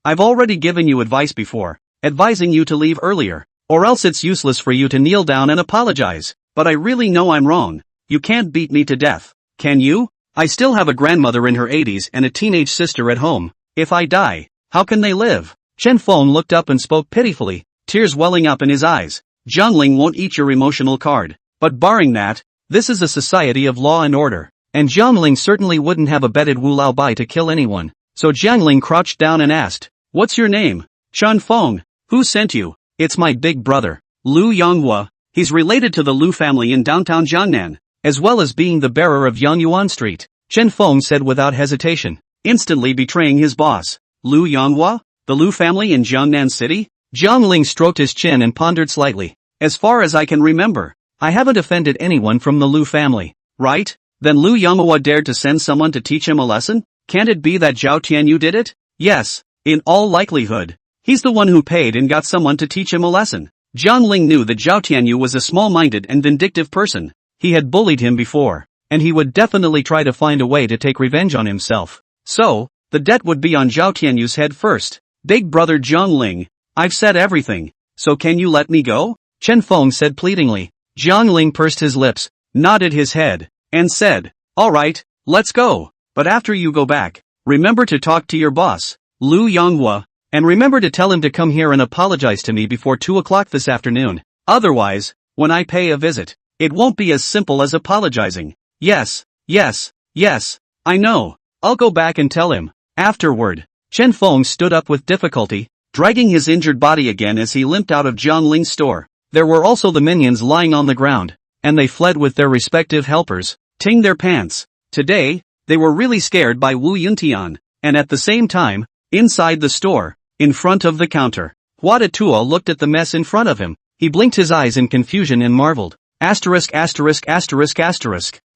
I've already given you advice before, advising you to leave earlier, or else it's useless for you to kneel down and apologize. But I really know I'm wrong. You can't beat me to death, can you? I still have a grandmother in her 80s and a teenage sister at home. If I die, how can they live? Chen Feng looked up and spoke pitifully, tears welling up in his eyes. Jiangling won't eat your emotional card. But barring that, this is a society of law and order. And Jiangling certainly wouldn't have abetted Wu Laobai to kill anyone. So Jiangling crouched down and asked, "What's your name?" "Chen Feng." "Who sent you?" "It's my big brother, Lu Yonghua. He's related to the Lu family in downtown Jiangnan, as well as being the bearer of Yangyuan Street," Chen Feng said without hesitation, instantly betraying his boss. "Lu Yonghua? The Lu family in Jiangnan City?" Jiangling stroked his chin and pondered slightly. "As far as I can remember, I haven't offended anyone from the Lu family, right? Then Lu Yonghua dared to send someone to teach him a lesson? Can't it be that Zhao Tianyu did it?" "Yes, in all likelihood. He's the one who paid and got someone to teach him a lesson." Jiangling knew that Zhao Tianyu was a small-minded and vindictive person. He had bullied him before, and he would definitely try to find a way to take revenge on himself. So, the debt would be on Zhao Tianyu's head first. "Big brother Jiangling, I've said everything, so can you let me go?" Chen Feng said pleadingly. Jiangling pursed his lips, nodded his head, and said, "All right, let's go. But after you go back, remember to talk to your boss, Lu Yonghua, and remember to tell him to come here and apologize to me before 2 o'clock this afternoon. Otherwise, when I pay a visit, it won't be as simple as apologizing." Yes, I know. I'll go back and tell him." Afterward, Chen Feng stood up with difficulty, dragging his injured body again as he limped out of Jiangling's store. There were also the minions lying on the ground, and they fled with their respective helpers, ting their pants. Today, they were really scared by Wu Yuntian, and at the same time, inside the store, in front of the counter, Hua Detuo looked at the mess in front of him. He blinked his eyes in confusion and marveled. Asterisk.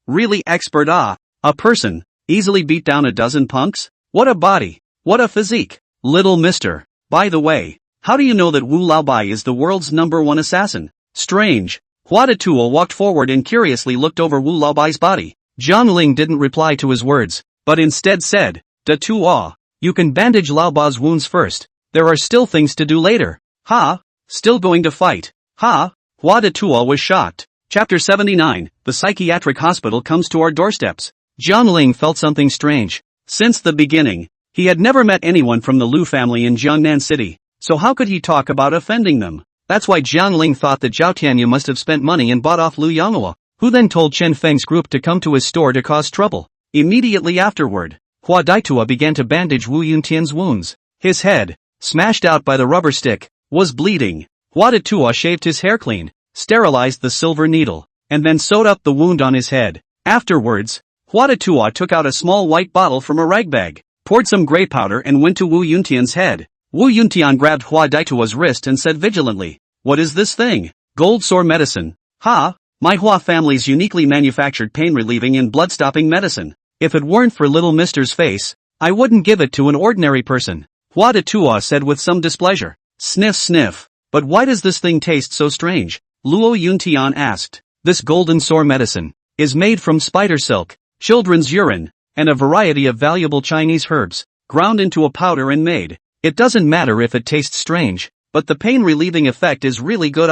Really expert a person, easily beat down a dozen punks? What a body, what a physique. Little mister, by the way, how do you know that Wu Laobai is the world's #1 assassin? Strange. Hua Detuo walked forward and curiously looked over Wu Laobai's body. Jiangling didn't reply to his words, but instead said, "Detuo, you can bandage Laobai's wounds first. There are still things to do later." "Ha? Still going to fight? Ha?" Hua Detuo was shocked. Chapter 79, The Psychiatric Hospital Comes to Our Doorsteps. Jiangling felt something strange. Since the beginning, he had never met anyone from the Lu family in Jiangnan City, so how could he talk about offending them? That's why Jiangling thought that Zhao Tianyu must have spent money and bought off Lu Yonghua, who then told Chen Feng's group to come to his store to cause trouble. Immediately afterward, Hua Daitua began to bandage Wu Yuntian's wounds. His head, smashed out by the rubber stick, was bleeding. Hua Daitua shaved his hair clean, sterilized the silver needle, and then sewed up the wound on his head. Afterwards, Hua Daitua took out a small white bottle from a rag bag, poured some gray powder and went to Wu Yuntian's head. Wu Yuntian grabbed Hua Daitua's wrist and said vigilantly, "What is this thing?" "Gold sore medicine." "Ha? My Hua family's uniquely manufactured pain-relieving and blood-stopping medicine. If it weren't for little mister's face, I wouldn't give it to an ordinary person," Hua Daitua said with some displeasure. "Sniff sniff. But why does this thing taste so strange?" Luo Yuntian asked. "This golden sore medicine is made from spider silk, children's urine, and a variety of valuable Chinese herbs, ground into a powder and made. It doesn't matter if it tastes strange, but the pain-relieving effect is really good.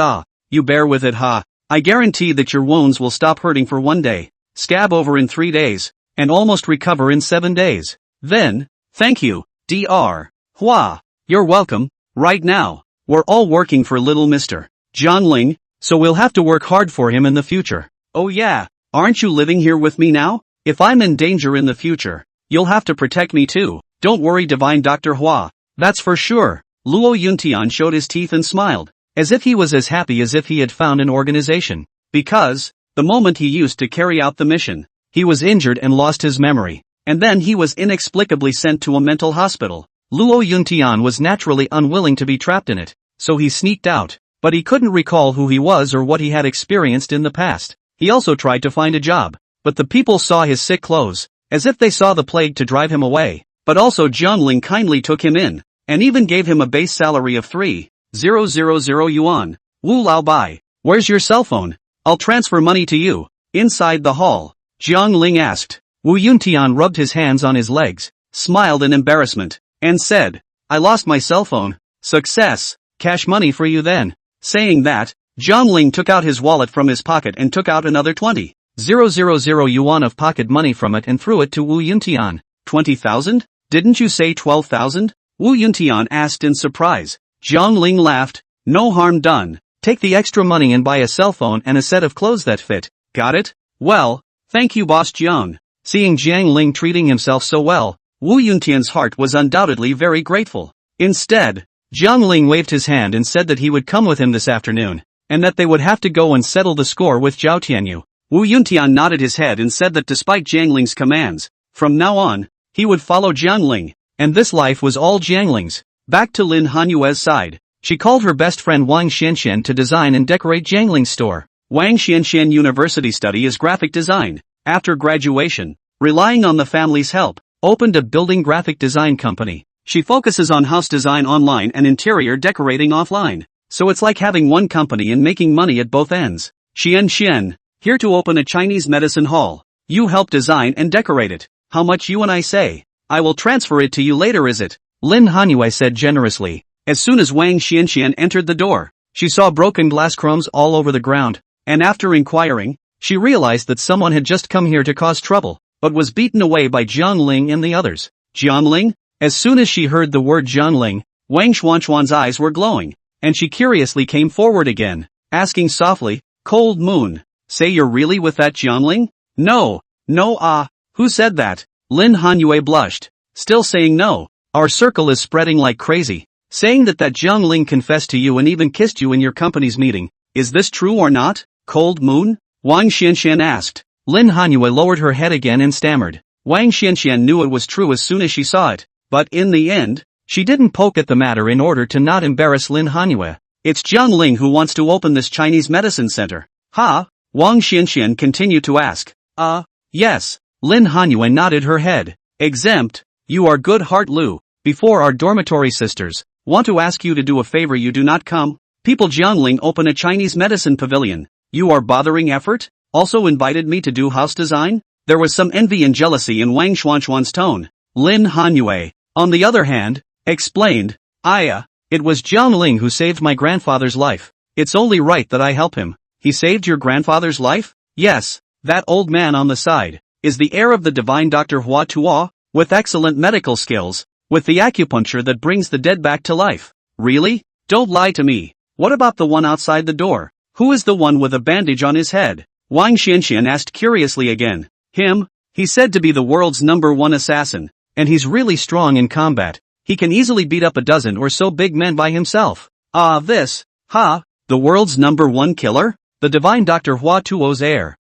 You bear with it, I guarantee that your wounds will stop hurting for 1 day, scab over in 3 days, and almost recover in 7 days. Then, thank you, Dr. Hua. You're welcome. Right now, we're all working for little Mr. Jiangling, so we'll have to work hard for him in the future." "Oh yeah, aren't you living here with me now? If I'm in danger in the future, you'll have to protect me too." "Don't worry, Divine Dr. Hua. That's for sure." Luo Yuntian showed his teeth and smiled, as if he was as happy as if he had found an organization. Because, the moment he used to carry out the mission, he was injured and lost his memory, and then he was inexplicably sent to a mental hospital. Luo Yuntian was naturally unwilling to be trapped in it, so he sneaked out, but he couldn't recall who he was or what he had experienced in the past. He also tried to find a job, but the people saw his sick clothes, as if they saw the plague to drive him away. But also Jiangling kindly took him in, and even gave him a base salary of 3,000 yuan. "Wu Laobai, where's your cell phone? I'll transfer money to you." Inside the hall, Jiangling asked. Wu Yuntian rubbed his hands on his legs, smiled in embarrassment, and said, "I lost my cell phone." "Success. Cash money for you then." Saying that, Jiangling took out his wallet from his pocket and took out another 20,000 000 yuan of pocket money from it and threw it to Wu Yuntian. 20,000? Didn't you say 12,000? Wu Yuntian asked in surprise. Jiang Ling laughed. No harm done. Take the extra money and buy a cell phone and a set of clothes that fit. Got it? Well, thank you boss Jiang. Seeing Jiang Ling treating himself so well, Wu Yuntian's heart was undoubtedly very grateful. Instead, Jiang Ling waved his hand and said that he would come with him this afternoon, and that they would have to go and settle the score with Zhao Tianyu. Wu Yuntian nodded his head and said that despite Jiang Ling's commands, from now on, he would follow Jiang Ling, and this life was all Jiang Ling's. Back to Lin Hanyue's side, she called her best friend Wang Xianxian to design and decorate Jiang Ling's store. Wang Xianxian University study is graphic design. After graduation, relying on the family's help, opened a building graphic design company. She focuses on house design online and interior decorating offline. So it's like having one company and making money at both ends. Xian, here to open a Chinese medicine hall. You help design and decorate it. How much you and I say? I will transfer it to you later, is it? Lin Hanyue said generously. As soon as Wang Xianxian entered the door, she saw broken glass crumbs all over the ground, and after inquiring, she realized that someone had just come here to cause trouble, but was beaten away by Jiang Ling and the others. Jiang Ling? As soon as she heard the word Jiang Ling, Wang Xuanchuan's eyes were glowing, and she curiously came forward again, asking softly, Cold Moon, say you're really with that Jiang Ling? No, who said that? Lin Hanyue blushed, still saying no. Our circle is spreading like crazy, saying that Jiang Ling confessed to you and even kissed you in your company's meeting. Is this true or not? Cold Moon? Wang Xianxian asked. Lin Hanyue lowered her head again and stammered. Wang Xianxian knew it was true as soon as she saw it, but in the end, she didn't poke at the matter in order to not embarrass Lin Hanyue. It's Jiang Ling who wants to open this Chinese medicine center. Ha? Wang Xianxian continued to ask. Yes. Lin Hanyue nodded her head. Exempt? You are good heart Lu. Before our dormitory sisters, want to ask you to do a favor. You do not come. People Jiang Ling open a Chinese medicine pavilion. You are bothering effort? Also invited me to do house design? There was some envy and jealousy in Wang Xuanchuan's tone. Lin Hanyue, on the other hand, explained. It was Jiang Ling who saved my grandfather's life. It's only right that I help him. He saved your grandfather's life? Yes, that old man on the side is the heir of the divine Dr. Hua Tuo, with excellent medical skills, with the acupuncture that brings the dead back to life. Really? Don't lie to me. What about the one outside the door? Who is the one with a bandage on his head? Wang Xianxian asked curiously again. Him? He's said to be the world's #1 assassin, and he's really strong in combat. He can easily beat up a dozen or so big men by himself. The world's #1 killer? The divine Dr. Hua Tuo's heir.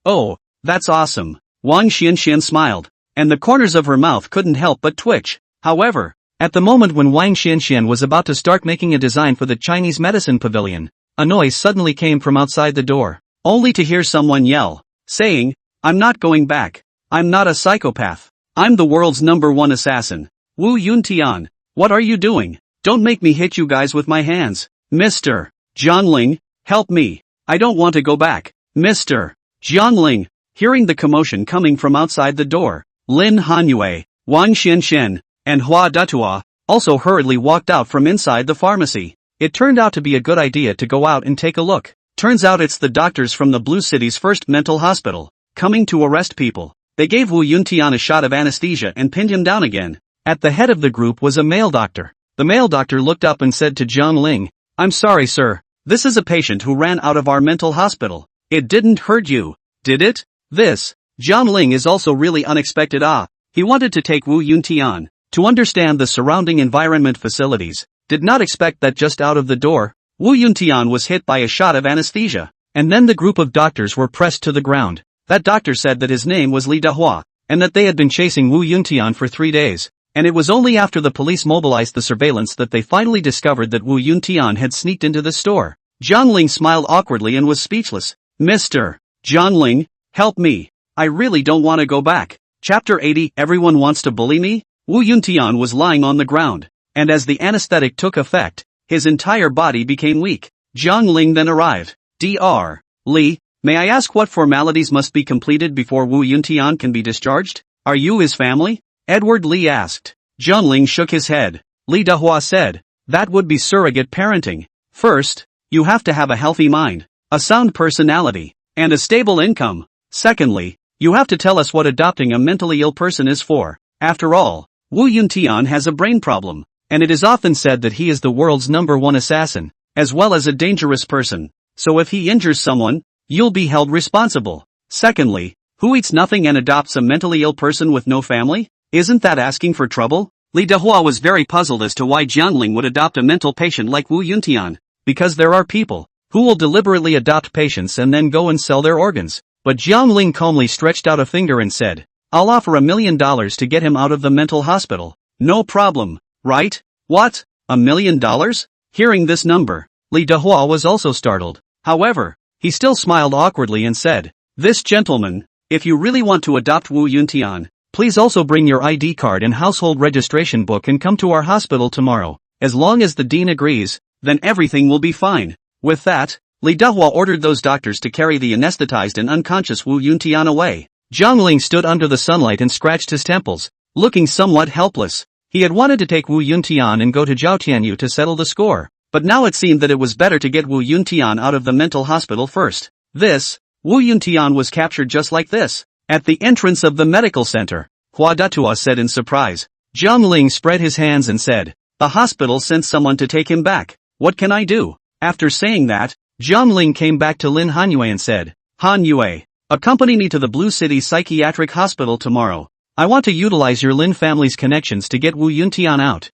Oh, that's awesome. Wang Xianxian smiled, and the corners of her mouth couldn't help but twitch. However, at the moment when Wang Xianxian was about to start making a design for the Chinese medicine pavilion, a noise suddenly came from outside the door, only to hear someone yell, saying, I'm not going back. I'm not a psychopath. I'm the world's #1 assassin. Wu Yuntian, what are you doing? Don't make me hit you guys with my hands. Mr. Jiang Ling, help me. I don't want to go back. Mr. Jiang Ling, hearing the commotion coming from outside the door, Lin Hanyue, Wang Xianxian, and Hua Dutua also hurriedly walked out from inside the pharmacy. It turned out to be a good idea to go out and take a look. Turns out it's the doctors from the Blue City's first mental hospital, coming to arrest people. They gave Wu Yuntian a shot of anesthesia and pinned him down again. At the head of the group was a male doctor. The male doctor looked up and said to Jiang Ling, I'm sorry sir, this is a patient who ran out of our mental hospital. It didn't hurt you, did it? This, Jiang Ling is also really unexpected. He wanted to take Wu Yuntian to understand the surrounding environment facilities, did not expect that just out of the door, Wu Yuntian was hit by a shot of anesthesia, and then the group of doctors were pressed to the ground. That doctor said that his name was Li Dahua, and that they had been chasing Wu Yuntian for 3 days, and it was only after the police mobilized the surveillance that they finally discovered that Wu Yuntian had sneaked into the store. Jiang Ling smiled awkwardly and was speechless. Mr. Jiang Ling, help me. I really don't want to go back. Chapter 80. Everyone wants to bully me? Wu Yuntian was lying on the ground, and as the anesthetic took effect, his entire body became weak. Jiang Ling then arrived. Dr. Li, may I ask what formalities must be completed before Wu Yuntian can be discharged? Are you his family? Edward Li asked. Jiang Ling shook his head. Li Dahua said, that would be surrogate parenting. First, you have to have a healthy mind, a sound personality, and a stable income. Secondly, you have to tell us what adopting a mentally ill person is for. After all, Wu Yuntian has a brain problem, and it is often said that he is the world's #1 assassin, as well as a dangerous person. So if he injures someone, you'll be held responsible. Secondly, who eats nothing and adopts a mentally ill person with no family? Isn't that asking for trouble? Li Dehua was very puzzled as to why Jiangling would adopt a mental patient like Wu Yuntian. Because there are people who will deliberately adopt patients and then go and sell their organs. But Jiangling calmly stretched out a finger and said, I'll offer $1 million to get him out of the mental hospital. No problem, right? What? $1 million? Hearing this number, Li Dehua was also startled. However, he still smiled awkwardly and said, This gentleman, if you really want to adopt Wu Yuntian, please also bring your ID card and household registration book and come to our hospital tomorrow. As long as the dean agrees, then everything will be fine. With that, Li Dehua ordered those doctors to carry the anesthetized and unconscious Wu Yuntian away. Jiangling stood under the sunlight and scratched his temples, looking somewhat helpless. He had wanted to take Wu Yuntian and go to Zhao Tianyu to settle the score, but now it seemed that it was better to get Wu Yuntian out of the mental hospital first. Wu Yuntian was captured just like this, at the entrance of the medical center. Hua Datua said in surprise. Jiangling spread his hands and said, The hospital sent someone to take him back. What can I do? After saying that, Jiangling came back to Lin Hanyue and said, Han Yue, accompany me to the Blue City Psychiatric Hospital tomorrow. I want to utilize your Lin family's connections to get Wu Yuntian out.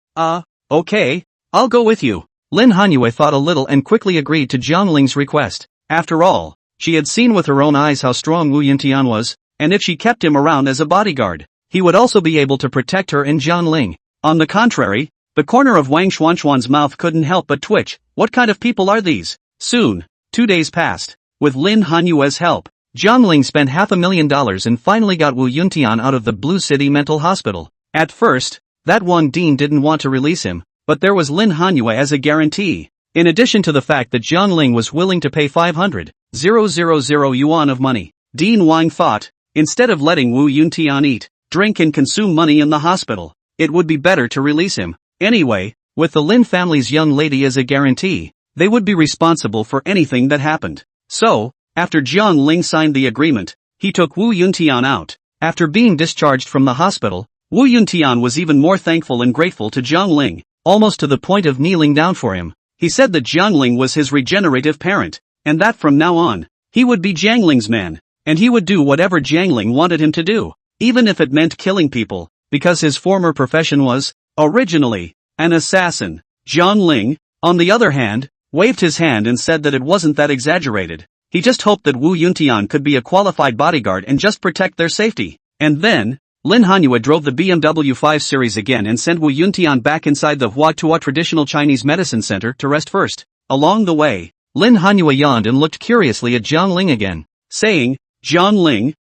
Okay, I'll go with you. Lin Hanyue thought a little and quickly agreed to Jiangling's request. After all, she had seen with her own eyes how strong Wu Yuntian was, and if she kept him around as a bodyguard, he would also be able to protect her and Jiangling. On the contrary, the corner of Wang Xuanxuan's mouth couldn't help but twitch. What kind of people are these? Soon, 2 days passed. With Lin Hanyue's help, Jiangling spent $500,000 and finally got Wu Yuntian out of the Blue City Mental Hospital. At first, that Wang Dean didn't want to release him, but there was Lin Hanyue as a guarantee. In addition to the fact that Jiangling was willing to pay 500,000 yuan of money, Dean Wang thought, instead of letting Wu Yuntian eat, drink and consume money in the hospital, it would be better to release him. Anyway, with the Lin family's young lady as a guarantee, they would be responsible for anything that happened. So, after Jiangling signed the agreement, he took Wu Yuntian out. After being discharged from the hospital, Wu Yuntian was even more thankful and grateful to Jiangling, almost to the point of kneeling down for him. He said that Jiangling was his regenerative parent, and that from now on, he would be Jiangling's man, and he would do whatever Jiangling wanted him to do, even if it meant killing people, because his former profession was, originally, an assassin. Jiangling, on the other hand, waved his hand and said that it wasn't that exaggerated. He just hoped that Wu Yuntian could be a qualified bodyguard and just protect their safety. And then, Lin Hanyue drove the BMW 5 Series again and sent Wu Yuntian back inside the Huatua Traditional Chinese Medicine Center to rest first. Along the way, Lin Hanyue yawned and looked curiously at Jiangling again, saying, Jiangling,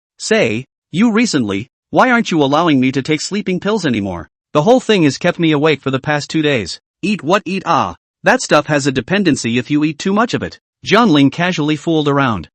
you recently, why aren't you allowing me to take sleeping pills anymore? The whole thing has kept me awake for the past 2 days. Eat what? Eat that stuff has a dependency if you eat too much of it. Jiangling casually fooled around.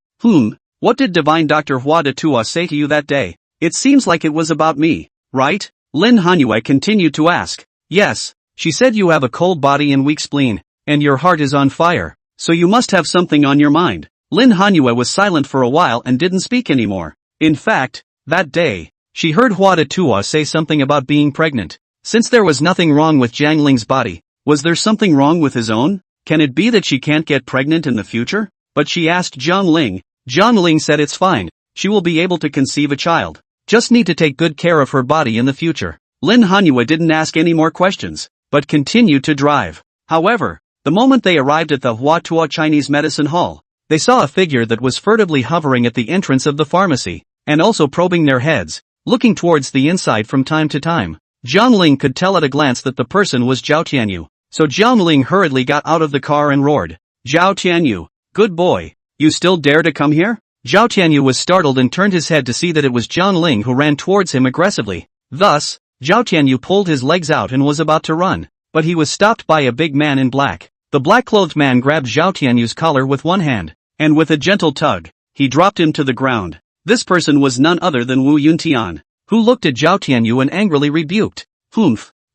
What did divine Dr. Hua Datua say to you that day? It seems like it was about me, right? Lin Hanyue continued to ask. Yes, she said you have a cold body and weak spleen, and your heart is on fire, so you must have something on your mind. Lin Hanyue was silent for a while and didn't speak anymore. In fact, that day, she heard Hua Datua say something about being pregnant. Since there was nothing wrong with Jiangling's body, was there something wrong with his own? Can it be that she can't get pregnant in the future? But she asked Jiangling. Jiangling said it's fine, she will be able to conceive a child. Just need to take good care of her body in the future. Lin Hanyue didn't ask any more questions, but continued to drive. However, the moment they arrived at the Huatua Chinese Medicine Hall, they saw a figure that was furtively hovering at the entrance of the pharmacy, and also probing their heads, looking towards the inside from time to time. Jiangling could tell at a glance that the person was Zhao Tianyu, so Jiangling hurriedly got out of the car and roared, Zhao Tianyu, good boy, you still dare to come here? Zhao Tianyu was startled and turned his head to see that it was Jiangling who ran towards him aggressively. Thus, Zhao Tianyu pulled his legs out and was about to run, but he was stopped by a big man in black. The black-clothed man grabbed Zhao Tianyu's collar with one hand, and with a gentle tug, he dropped him to the ground. This person was none other than Wu Yuntian, who looked at Zhao Tianyu and angrily rebuked.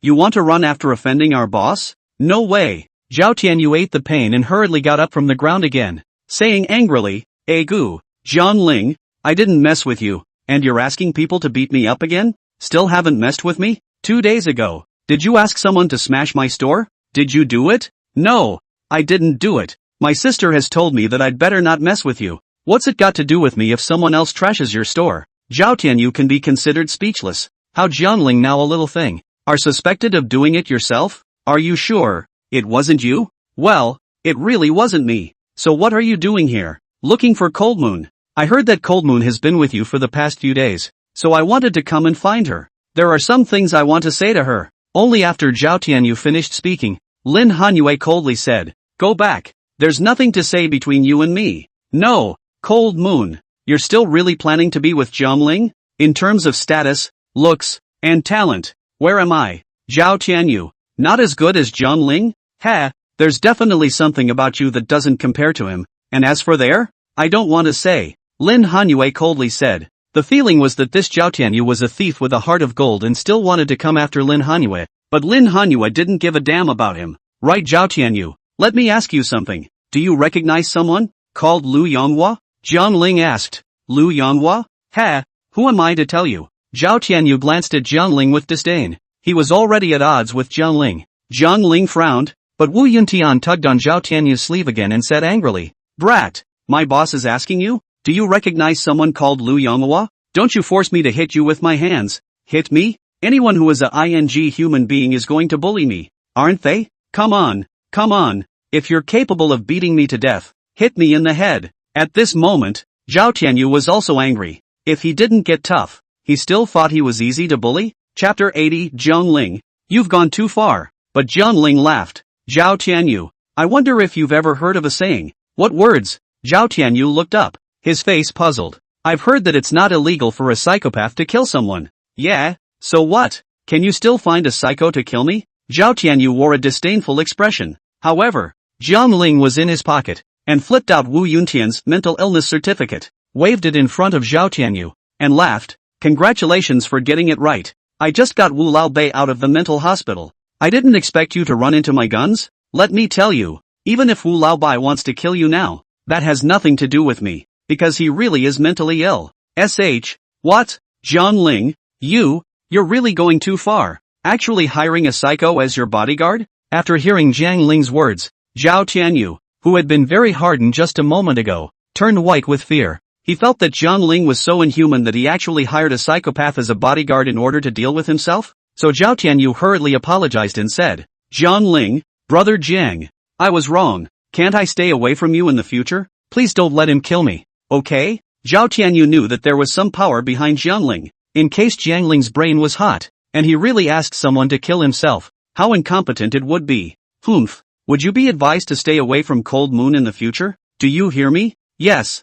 You want to run after offending our boss? No way. Zhao Tianyu ate the pain and hurriedly got up from the ground again, saying angrily, Gu, Jiangling, I didn't mess with you, and you're asking people to beat me up again? Still haven't messed with me? 2 days ago. Did you ask someone to smash my store? Did you do it? No. I didn't do it. My sister has told me that I'd better not mess with you. What's it got to do with me if someone else trashes your store? Zhao Tianyu can be considered speechless. How Jiangling, now a little thing, are suspected of doing it yourself? Are you sure? It wasn't you? Well, it really wasn't me. So what are you doing here? Looking for Cold Moon. I heard that Cold Moon has been with you for the past few days, so I wanted to come and find her. There are some things I want to say to her. Only after Zhao Tianyu finished speaking, Lin Hanyue coldly said, "Go back. There's nothing to say between you and me." No, Cold Moon. You're still really planning to be with Jiangling? In terms of status, looks, and talent, where am I? Zhao Tianyu. Not as good as Jiangling? Ha, there's definitely something about you that doesn't compare to him, and as for there? I don't want to say. Lin Hanyue coldly said. The feeling was that this Zhao Tianyu was a thief with a heart of gold and still wanted to come after Lin Hanyue, but Lin Hanyue didn't give a damn about him. Right, Zhao Tianyu, let me ask you something. Do you recognize someone called Lu Yonghua? Jiangling asked. Lu Yonghua? Ha, who am I to tell you? Zhao Tianyu glanced at Jiangling with disdain. He was already at odds with Jiangling. Jiangling frowned, but Wu Yuntian tugged on Zhao Tianyu's sleeve again and said angrily, "Brat, my boss is asking you? Do you recognize someone called Lu Yonghua? Don't you force me to hit you with my hands." Hit me? Anyone who is a ing human being is going to bully me, aren't they? Come on, come on. If you're capable of beating me to death, hit me in the head. At this moment, Zhao Tianyu was also angry. If he didn't get tough, he still thought he was easy to bully? Chapter 80 Jiangling, you've gone too far. But Jiangling laughed. Zhao Tianyu, I wonder if you've ever heard of a saying. What words? Zhao Tianyu looked up, his face puzzled. I've heard that it's not illegal for a psychopath to kill someone. Yeah, so what? Can you still find a psycho to kill me? Zhao Tianyu wore a disdainful expression. However, Jiangling was in his pocket, and flipped out Wu Yuntian's mental illness certificate, waved it in front of Zhao Tianyu, and laughed. Congratulations for getting it right. I just got Wu Laobei out of the mental hospital. I didn't expect you to run into my guns. Let me tell you, even if Wu Laobei wants to kill you now, that has nothing to do with me, because he really is mentally ill. What? Jiangling, you're really going too far. Actually hiring a psycho as your bodyguard? After hearing Jiangling's words, Zhao Tianyu, who had been very hardened just a moment ago, turned white with fear. He felt that Jiangling was so inhuman that he actually hired a psychopath as a bodyguard in order to deal with himself? So Zhao Tianyu hurriedly apologized and said, Jiangling, brother Jiang, I was wrong. Can't I stay away from you in the future? Please don't let him kill me, okay? Zhao Tianyu knew that there was some power behind Jiangling, in case Jiangling's brain was hot, and he really asked someone to kill himself. How incompetent it would be. Humph. Would you be advised to stay away from Cold Moon in the future? Do you hear me? Yes.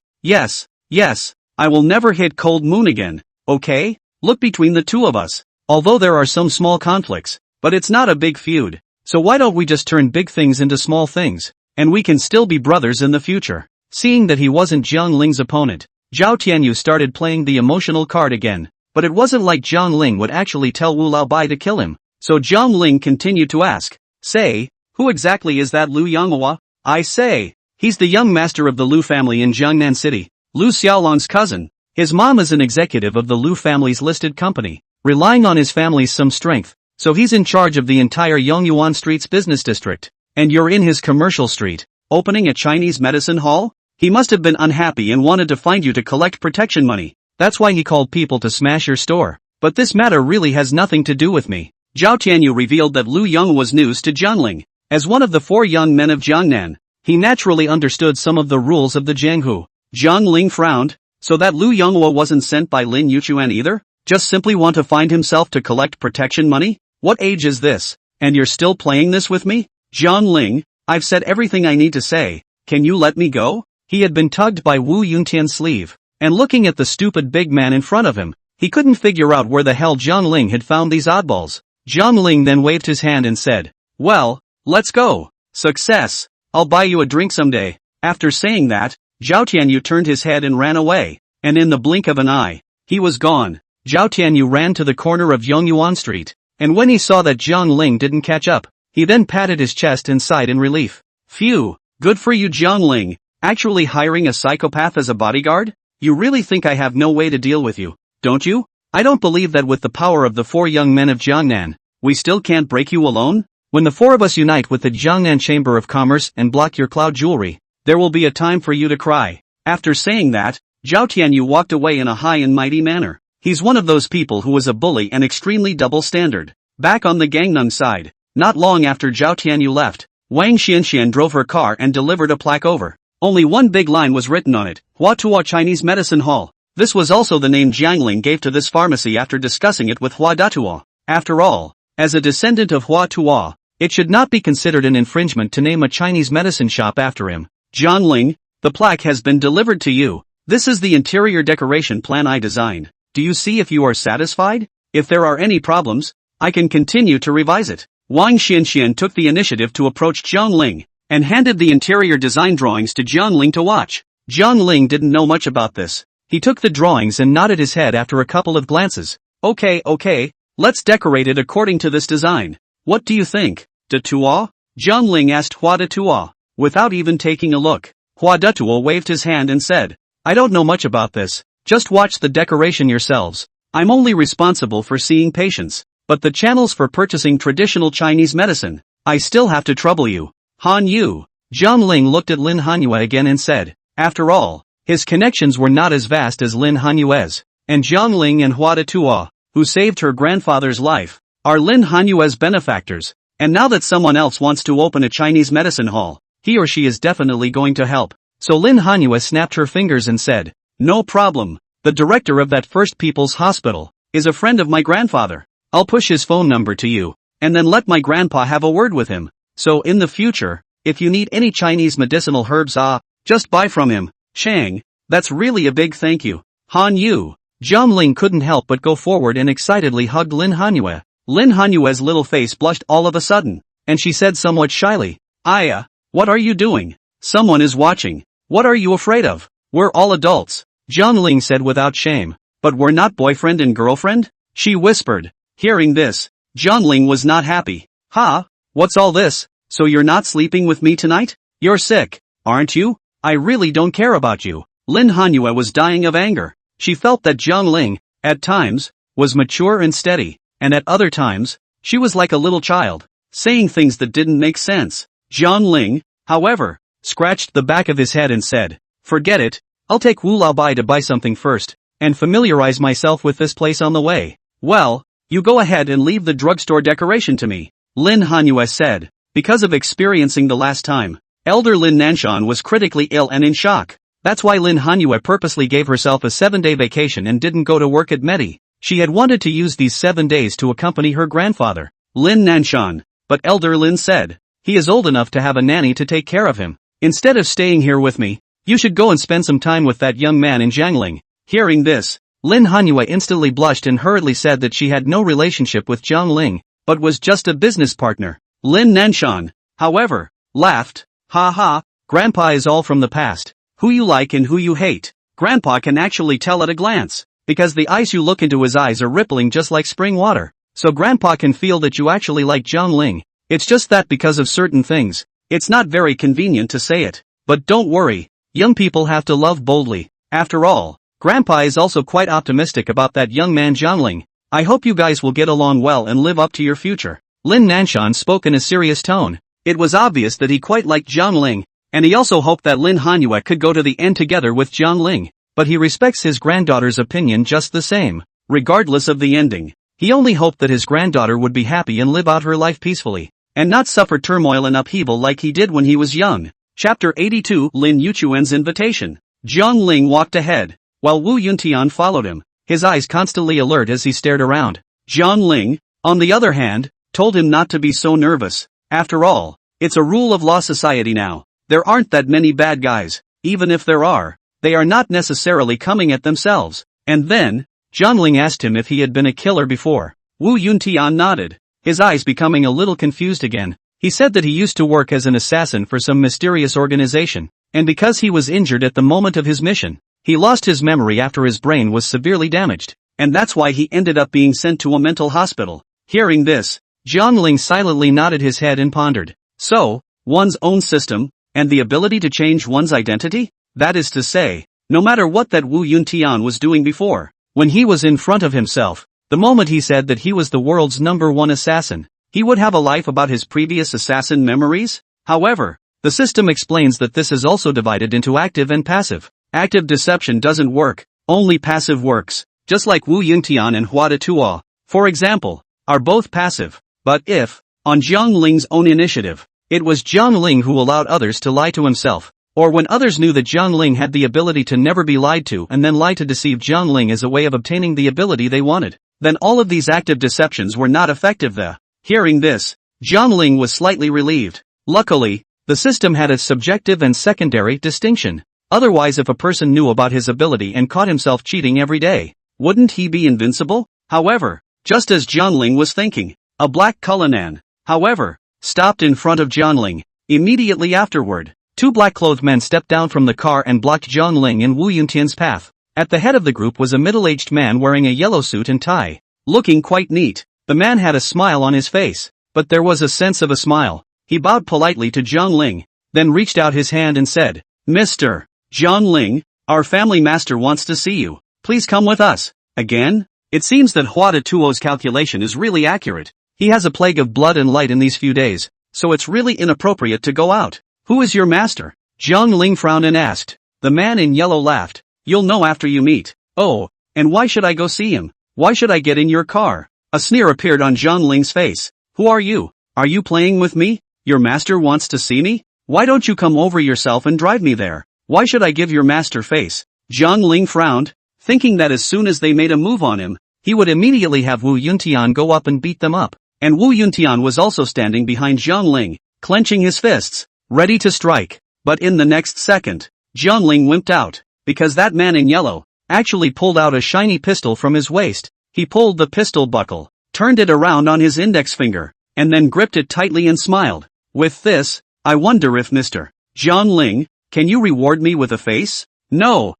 I will never hit Cold Moon again, okay? Look between the two of us. Although there are some small conflicts, but it's not a big feud. So why don't we just turn big things into small things, and we can still be brothers in the future. Seeing that he wasn't Jiangling's opponent, Zhao Tianyu started playing the emotional card again, but it wasn't like Jiangling would actually tell Wu Laobei to kill him. So Jiangling continued to ask, say, who exactly is that Lu Yonghua? I say, he's the young master of the Lu family in Jiangnan City, Lu Xiaolong's cousin. His mom is an executive of the Lu family's listed company, relying on his family's some strength, so he's in charge of the entire Yongyuan Street's business district. And you're in his commercial street, opening a Chinese medicine hall? He must have been unhappy and wanted to find you to collect protection money. That's why he called people to smash your store. But this matter really has nothing to do with me. Zhao Tianyu revealed that Lu Yong was news to Jiangling. As one of the 4 young men of Jiangnan, he naturally understood some of the rules of the Jianghu. Jiangling frowned, so that Lu Yonghua wasn't sent by Lin Yuchuan either? Just simply want to find himself to collect protection money? What age is this? And you're still playing this with me? Jiangling, I've said everything I need to say, can you let me go? He had been tugged by Wu Yuntian's sleeve, and looking at the stupid big man in front of him, he couldn't figure out where the hell Jiangling had found these oddballs. Jiangling then waved his hand and said, well, let's go. Success. I'll buy you a drink someday. After saying that, Zhao Tianyu turned his head and ran away, and in the blink of an eye, he was gone. Zhao Tianyu ran to the corner of Yongyuan Street, and when he saw that Jiangling didn't catch up, he then patted his chest and sighed in relief. Phew, good for you Jiangling, actually hiring a psychopath as a bodyguard? You really think I have no way to deal with you, don't you? I don't believe that with the power of the 4 young men of Jiangnan, we still can't break you alone? When the 4 of us unite with the Jiangnan Chamber of Commerce and block your cloud jewelry, there will be a time for you to cry. After saying that, Zhao Tianyu walked away in a high and mighty manner. He's one of those people who was a bully and extremely double-standard. Back on the Gangnam side, not long after Zhao Tianyu left, Wang Xianxian drove her car and delivered a plaque over. Only one big line was written on it, Hua Tuo Chinese Medicine Hall. This was also the name Jiangling gave to this pharmacy after discussing it with Hua Datuo. After all, as a descendant of Hua Tuo, it should not be considered an infringement to name a Chinese medicine shop after him. Jiangling, the plaque has been delivered to you. This is the interior decoration plan I designed. Do you see if you are satisfied? If there are any problems, I can continue to revise it. Wang Xianxian took the initiative to approach Jiangling, and handed the interior design drawings to Jiangling to watch. Jiangling didn't know much about this. He took the drawings and nodded his head after a couple of glances. Okay, let's decorate it according to this design. What do you think, De Tuo? Jiangling asked Hua De Tuo, without even taking a look. Hua De Tuo waved his hand and said, I don't know much about this, just watch the decoration yourselves. I'm only responsible for seeing patients, but the channels for purchasing traditional Chinese medicine, I still have to trouble you. Han Yu. Jiangling looked at Lin Hanyue again and said, after all, his connections were not as vast as Lin Hanyue's, and Jiangling and Hua De Tuo, who saved her grandfather's life, are Lin Hanyue's benefactors, and now that someone else wants to open a Chinese medicine hall, he or she is definitely going to help. So Lin Hanyue snapped her fingers and said, no problem, the director of that First People's Hospital is a friend of my grandfather. I'll push his phone number to you, and then let my grandpa have a word with him. So in the future, if you need any Chinese medicinal herbs just buy from him. Shang, that's really a big thank you. Han Yu. Jiangling couldn't help but go forward and excitedly hugged Lin Hanyue. Lin Hanyue's little face blushed all of a sudden, and she said somewhat shyly, Aya, what are you doing? Someone is watching. What are you afraid of? We're all adults. Jiangling said without shame. But we're not boyfriend and girlfriend? She whispered. Hearing this, Jiangling was not happy. Ha? What's all this? So you're not sleeping with me tonight? You're sick, aren't you? I really don't care about you. Lin Hanyue was dying of anger. She felt that Jiangling, at times, was mature and steady, and at other times, she was like a little child, saying things that didn't make sense. Jiangling, however, scratched the back of his head and said, forget it, I'll take Wu Laobai to buy something first, and familiarize myself with this place on the way. Well, you go ahead and leave the drugstore decoration to me, Lin Hanyue said. Because of experiencing the last time, elder Lin Nanshan was critically ill and in shock. That's why Lin Hanyue purposely gave herself a 7-day vacation and didn't go to work at Medi. She had wanted to use these 7 days to accompany her grandfather, Lin Nanshan, but elder Lin said, he is old enough to have a nanny to take care of him. Instead of staying here with me, you should go and spend some time with that young man in Jiangling. Hearing this, Lin Hanyue instantly blushed and hurriedly said that she had no relationship with Jiangling, but was just a business partner. Lin Nanshan, however, laughed, ha ha, grandpa is all from the past. Who you like and who you hate, grandpa can actually tell at a glance, because the eyes you look into his eyes are rippling just like spring water. So grandpa can feel that you actually like Jiangling. It's just that because of certain things, it's not very convenient to say it. But don't worry, young people have to love boldly. After all, grandpa is also quite optimistic about that young man Jiangling. I hope you guys will get along well and live up to your future. Lin Nanshan spoke in a serious tone. It was obvious that he quite liked Jiangling, and he also hoped that Lin Hanyue could go to the end together with Jiangling, but he respects his granddaughter's opinion just the same, regardless of the ending. He only hoped that his granddaughter would be happy and live out her life peacefully, and not suffer turmoil and upheaval like he did when he was young. Chapter 82 Lin Yuchuan's Invitation. Jiangling walked ahead, while Wu Yuntian followed him, his eyes constantly alert as he stared around. Jiangling, on the other hand, told him not to be so nervous. After all, it's a rule of law society now. There aren't that many bad guys. Even if there are, they are not necessarily coming at themselves. And then, Jiangling asked him if he had been a killer before. Wu Yuntian nodded, his eyes becoming a little confused again. He said that he used to work as an assassin for some mysterious organization, and because he was injured at the moment of his mission, he lost his memory after his brain was severely damaged, and that's why he ended up being sent to a mental hospital. Hearing this, Jiangling silently nodded his head and pondered. So, one's own system, and the ability to change one's identity? That is to say, no matter what that Wu Yuntian was doing before. When he was in front of himself, the moment he said that he was the world's #1 assassin, he would have a life about his previous assassin memories? However, the system explains that this is also divided into active and passive. Active deception doesn't work, only passive works, just like Wu Yuntian and Hua de Tuo, for example, are both passive. But if, on Jiang Ling's own initiative, it was Jiang Ling who allowed others to lie to himself, or when others knew that Jiang Ling had the ability to never be lied to and then lie to deceive Jiang Ling as a way of obtaining the ability they wanted, then all of these active deceptions were not effective. Hearing this, Jiang Ling was slightly relieved. Luckily, the system had a subjective and secondary distinction. Otherwise, if a person knew about his ability and caught himself cheating every day, wouldn't he be invincible? However, just as Jiang Ling was thinking, a black Cullinan, however, stopped in front of Jiang Ling. Immediately afterward, two black-clothed men stepped down from the car and blocked Jiang Ling and Wu Yuntian's path. At the head of the group was a middle-aged man wearing a yellow suit and tie, looking quite neat. The man had a smile on his face, but there was a sense of a smile. He bowed politely to Jiang Ling, then reached out his hand and said, "Mr. Jiang Ling, our family master wants to see you. Please come with us." Again? It seems that Hua de Tuo's calculation is really accurate. He has a plague of blood and light in these few days, so it's really inappropriate to go out. "Who is your master?" Jiang Ling frowned and asked. The man in yellow laughed. "You'll know after you meet." "Oh, and why should I go see him? Why should I get in your car?" A sneer appeared on Jiang Ling's face. "Who are you? Are you playing with me? Your master wants to see me? Why don't you come over yourself and drive me there? Why should I give your master face?" Jiang Ling frowned, thinking that as soon as they made a move on him, he would immediately have Wu Yuntian go up and beat them up. And Wu Yuntian was also standing behind Jiang Ling, clenching his fists, ready to strike. But in the next second, Jiang Ling wimped out, because that man in yellow actually pulled out a shiny pistol from his waist. He pulled the pistol buckle, turned it around on his index finger, and then gripped it tightly and smiled. "With this, I wonder if Mr. Jiang Ling, can you reward me with a face?" "No,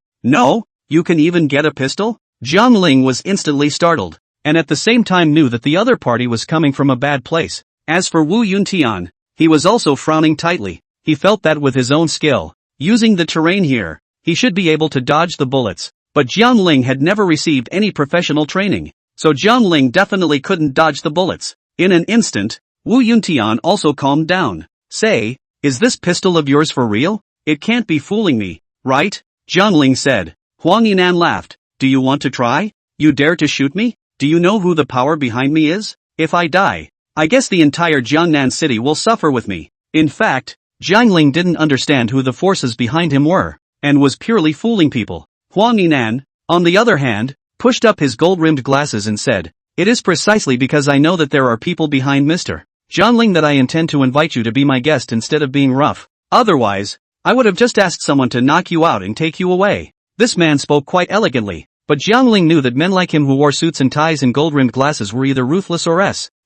you can even get a pistol?" Jiang Ling was instantly startled, and at the same time knew that the other party was coming from a bad place. As for Wu Yuntian, he was also frowning tightly. He felt that with his own skill, using the terrain here, he should be able to dodge the bullets. But Jiang Ling had never received any professional training, so Jiang Ling definitely couldn't dodge the bullets. In an instant, Wu Yuntian also calmed down. "Say, is this pistol of yours for real? It can't be fooling me, right?" Jiang Ling said. Huang Yinan laughed. "Do you want to try? You dare to shoot me? Do you know who the power behind me is? If I die, I guess the entire Jiangnan city will suffer with me." In fact, Jiang Ling didn't understand who the forces behind him were, and was purely fooling people. Huang Yinan, on the other hand, pushed up his gold-rimmed glasses and said, "It is precisely because I know that there are people behind Mr. Jiang Ling that I intend to invite you to be my guest instead of being rough. Otherwise, I would have just asked someone to knock you out and take you away." This man spoke quite elegantly, but Jiang Ling knew that men like him who wore suits and ties and gold-rimmed glasses were either ruthless or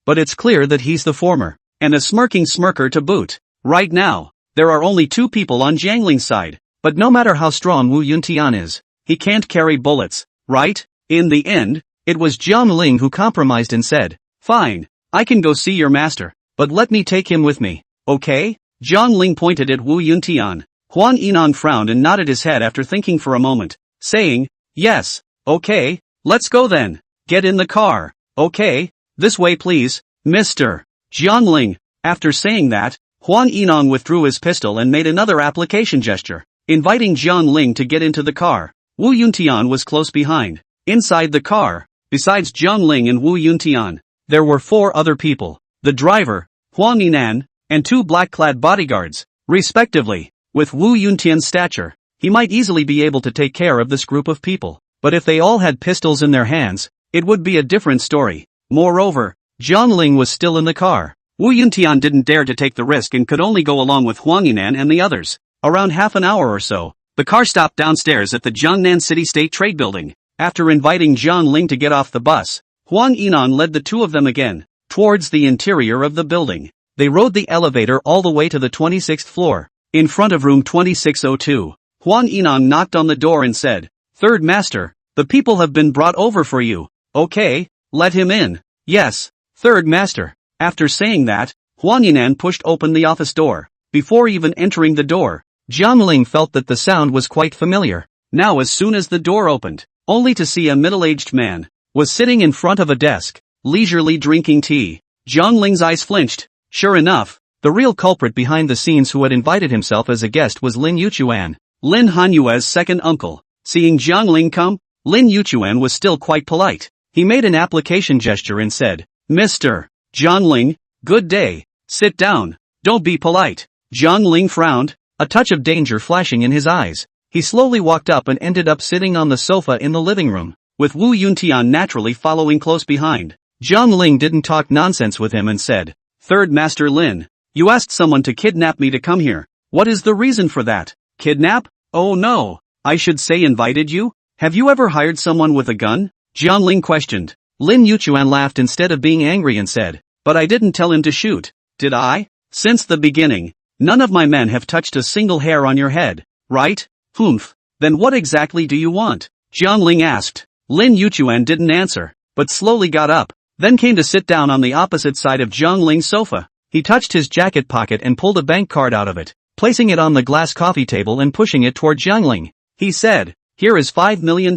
but it's clear that he's the former, and a smirking smirker to boot. Right now, there are only two people on Jiang Ling's side, but no matter how strong Wu Yuntian is, he can't carry bullets, right? In the end, it was Jiang Ling who compromised and said, "Fine, I can go see your master, but let me take him with me, okay?" Jiang Ling pointed at Wu Yuntian. Huang Yinan frowned and nodded his head after thinking for a moment, saying, "Yes, okay, let's go then. Get in the car, okay? This way please, Mr. Jiang Ling." After saying that, Huang Yinan withdrew his pistol and made another application gesture, inviting Jiang Ling to get into the car. Wu Yuntian was close behind. Inside the car, besides Jiang Ling and Wu Yuntian, there were 4 other people: the driver, Huang Yinan, and 2 black-clad bodyguards, respectively. With Wu Yuntian's stature, he might easily be able to take care of this group of people, but if they all had pistols in their hands, it would be a different story. Moreover, Jiang Ling was still in the car. Wu Yuntian didn't dare to take the risk and could only go along with Huang Yinan and the others. Around half an hour or so, the car stopped downstairs at the Jiangnan City State Trade Building. After inviting Jiang Ling to get off the bus, Huang Yinan led the two of them again towards the interior of the building. They rode the elevator all the way to the 26th floor. In front of room 2602, Huang Yinan knocked on the door and said, "Third Master, the people have been brought over for you." "Okay, let him in." "Yes, Third Master." After saying that, Huang Yinan pushed open the office door. Before even entering the door, Jiang Ling felt that the sound was quite familiar. Now as soon as the door opened, only to see a middle-aged man was sitting in front of a desk, leisurely drinking tea. Jiang Ling's eyes flinched. Sure enough, the real culprit behind the scenes who had invited himself as a guest was Lin Yuchuan, Lin Hanyue's second uncle. Seeing Jiang Ling come, Lin Yuchuan was still quite polite. He made an application gesture and said, "Mr. Jiang Ling, good day. Sit down. Don't be polite." Jiang Ling frowned, a touch of danger flashing in his eyes. He slowly walked up and ended up sitting on the sofa in the living room, with Wu Yuntian naturally following close behind. Jiang Ling didn't talk nonsense with him and said, "Third Master Lin, you asked someone to kidnap me to come here. What is the reason for that? Kidnap? Oh no. I should say invited you? Have you ever hired someone with a gun?" Jiang Ling questioned. Lin Yuchuan laughed instead of being angry and said, "But I didn't tell him to shoot, did I? Since the beginning, none of my men have touched a single hair on your head, right? Humph. Then what exactly do you want?" Jiang Ling asked. Lin Yuchuan didn't answer, but slowly got up, then came to sit down on the opposite side of Jiang Ling's sofa. He touched his jacket pocket and pulled a bank card out of it, placing it on the glass coffee table and pushing it toward Jiang Ling. He said, "Here is $5 million.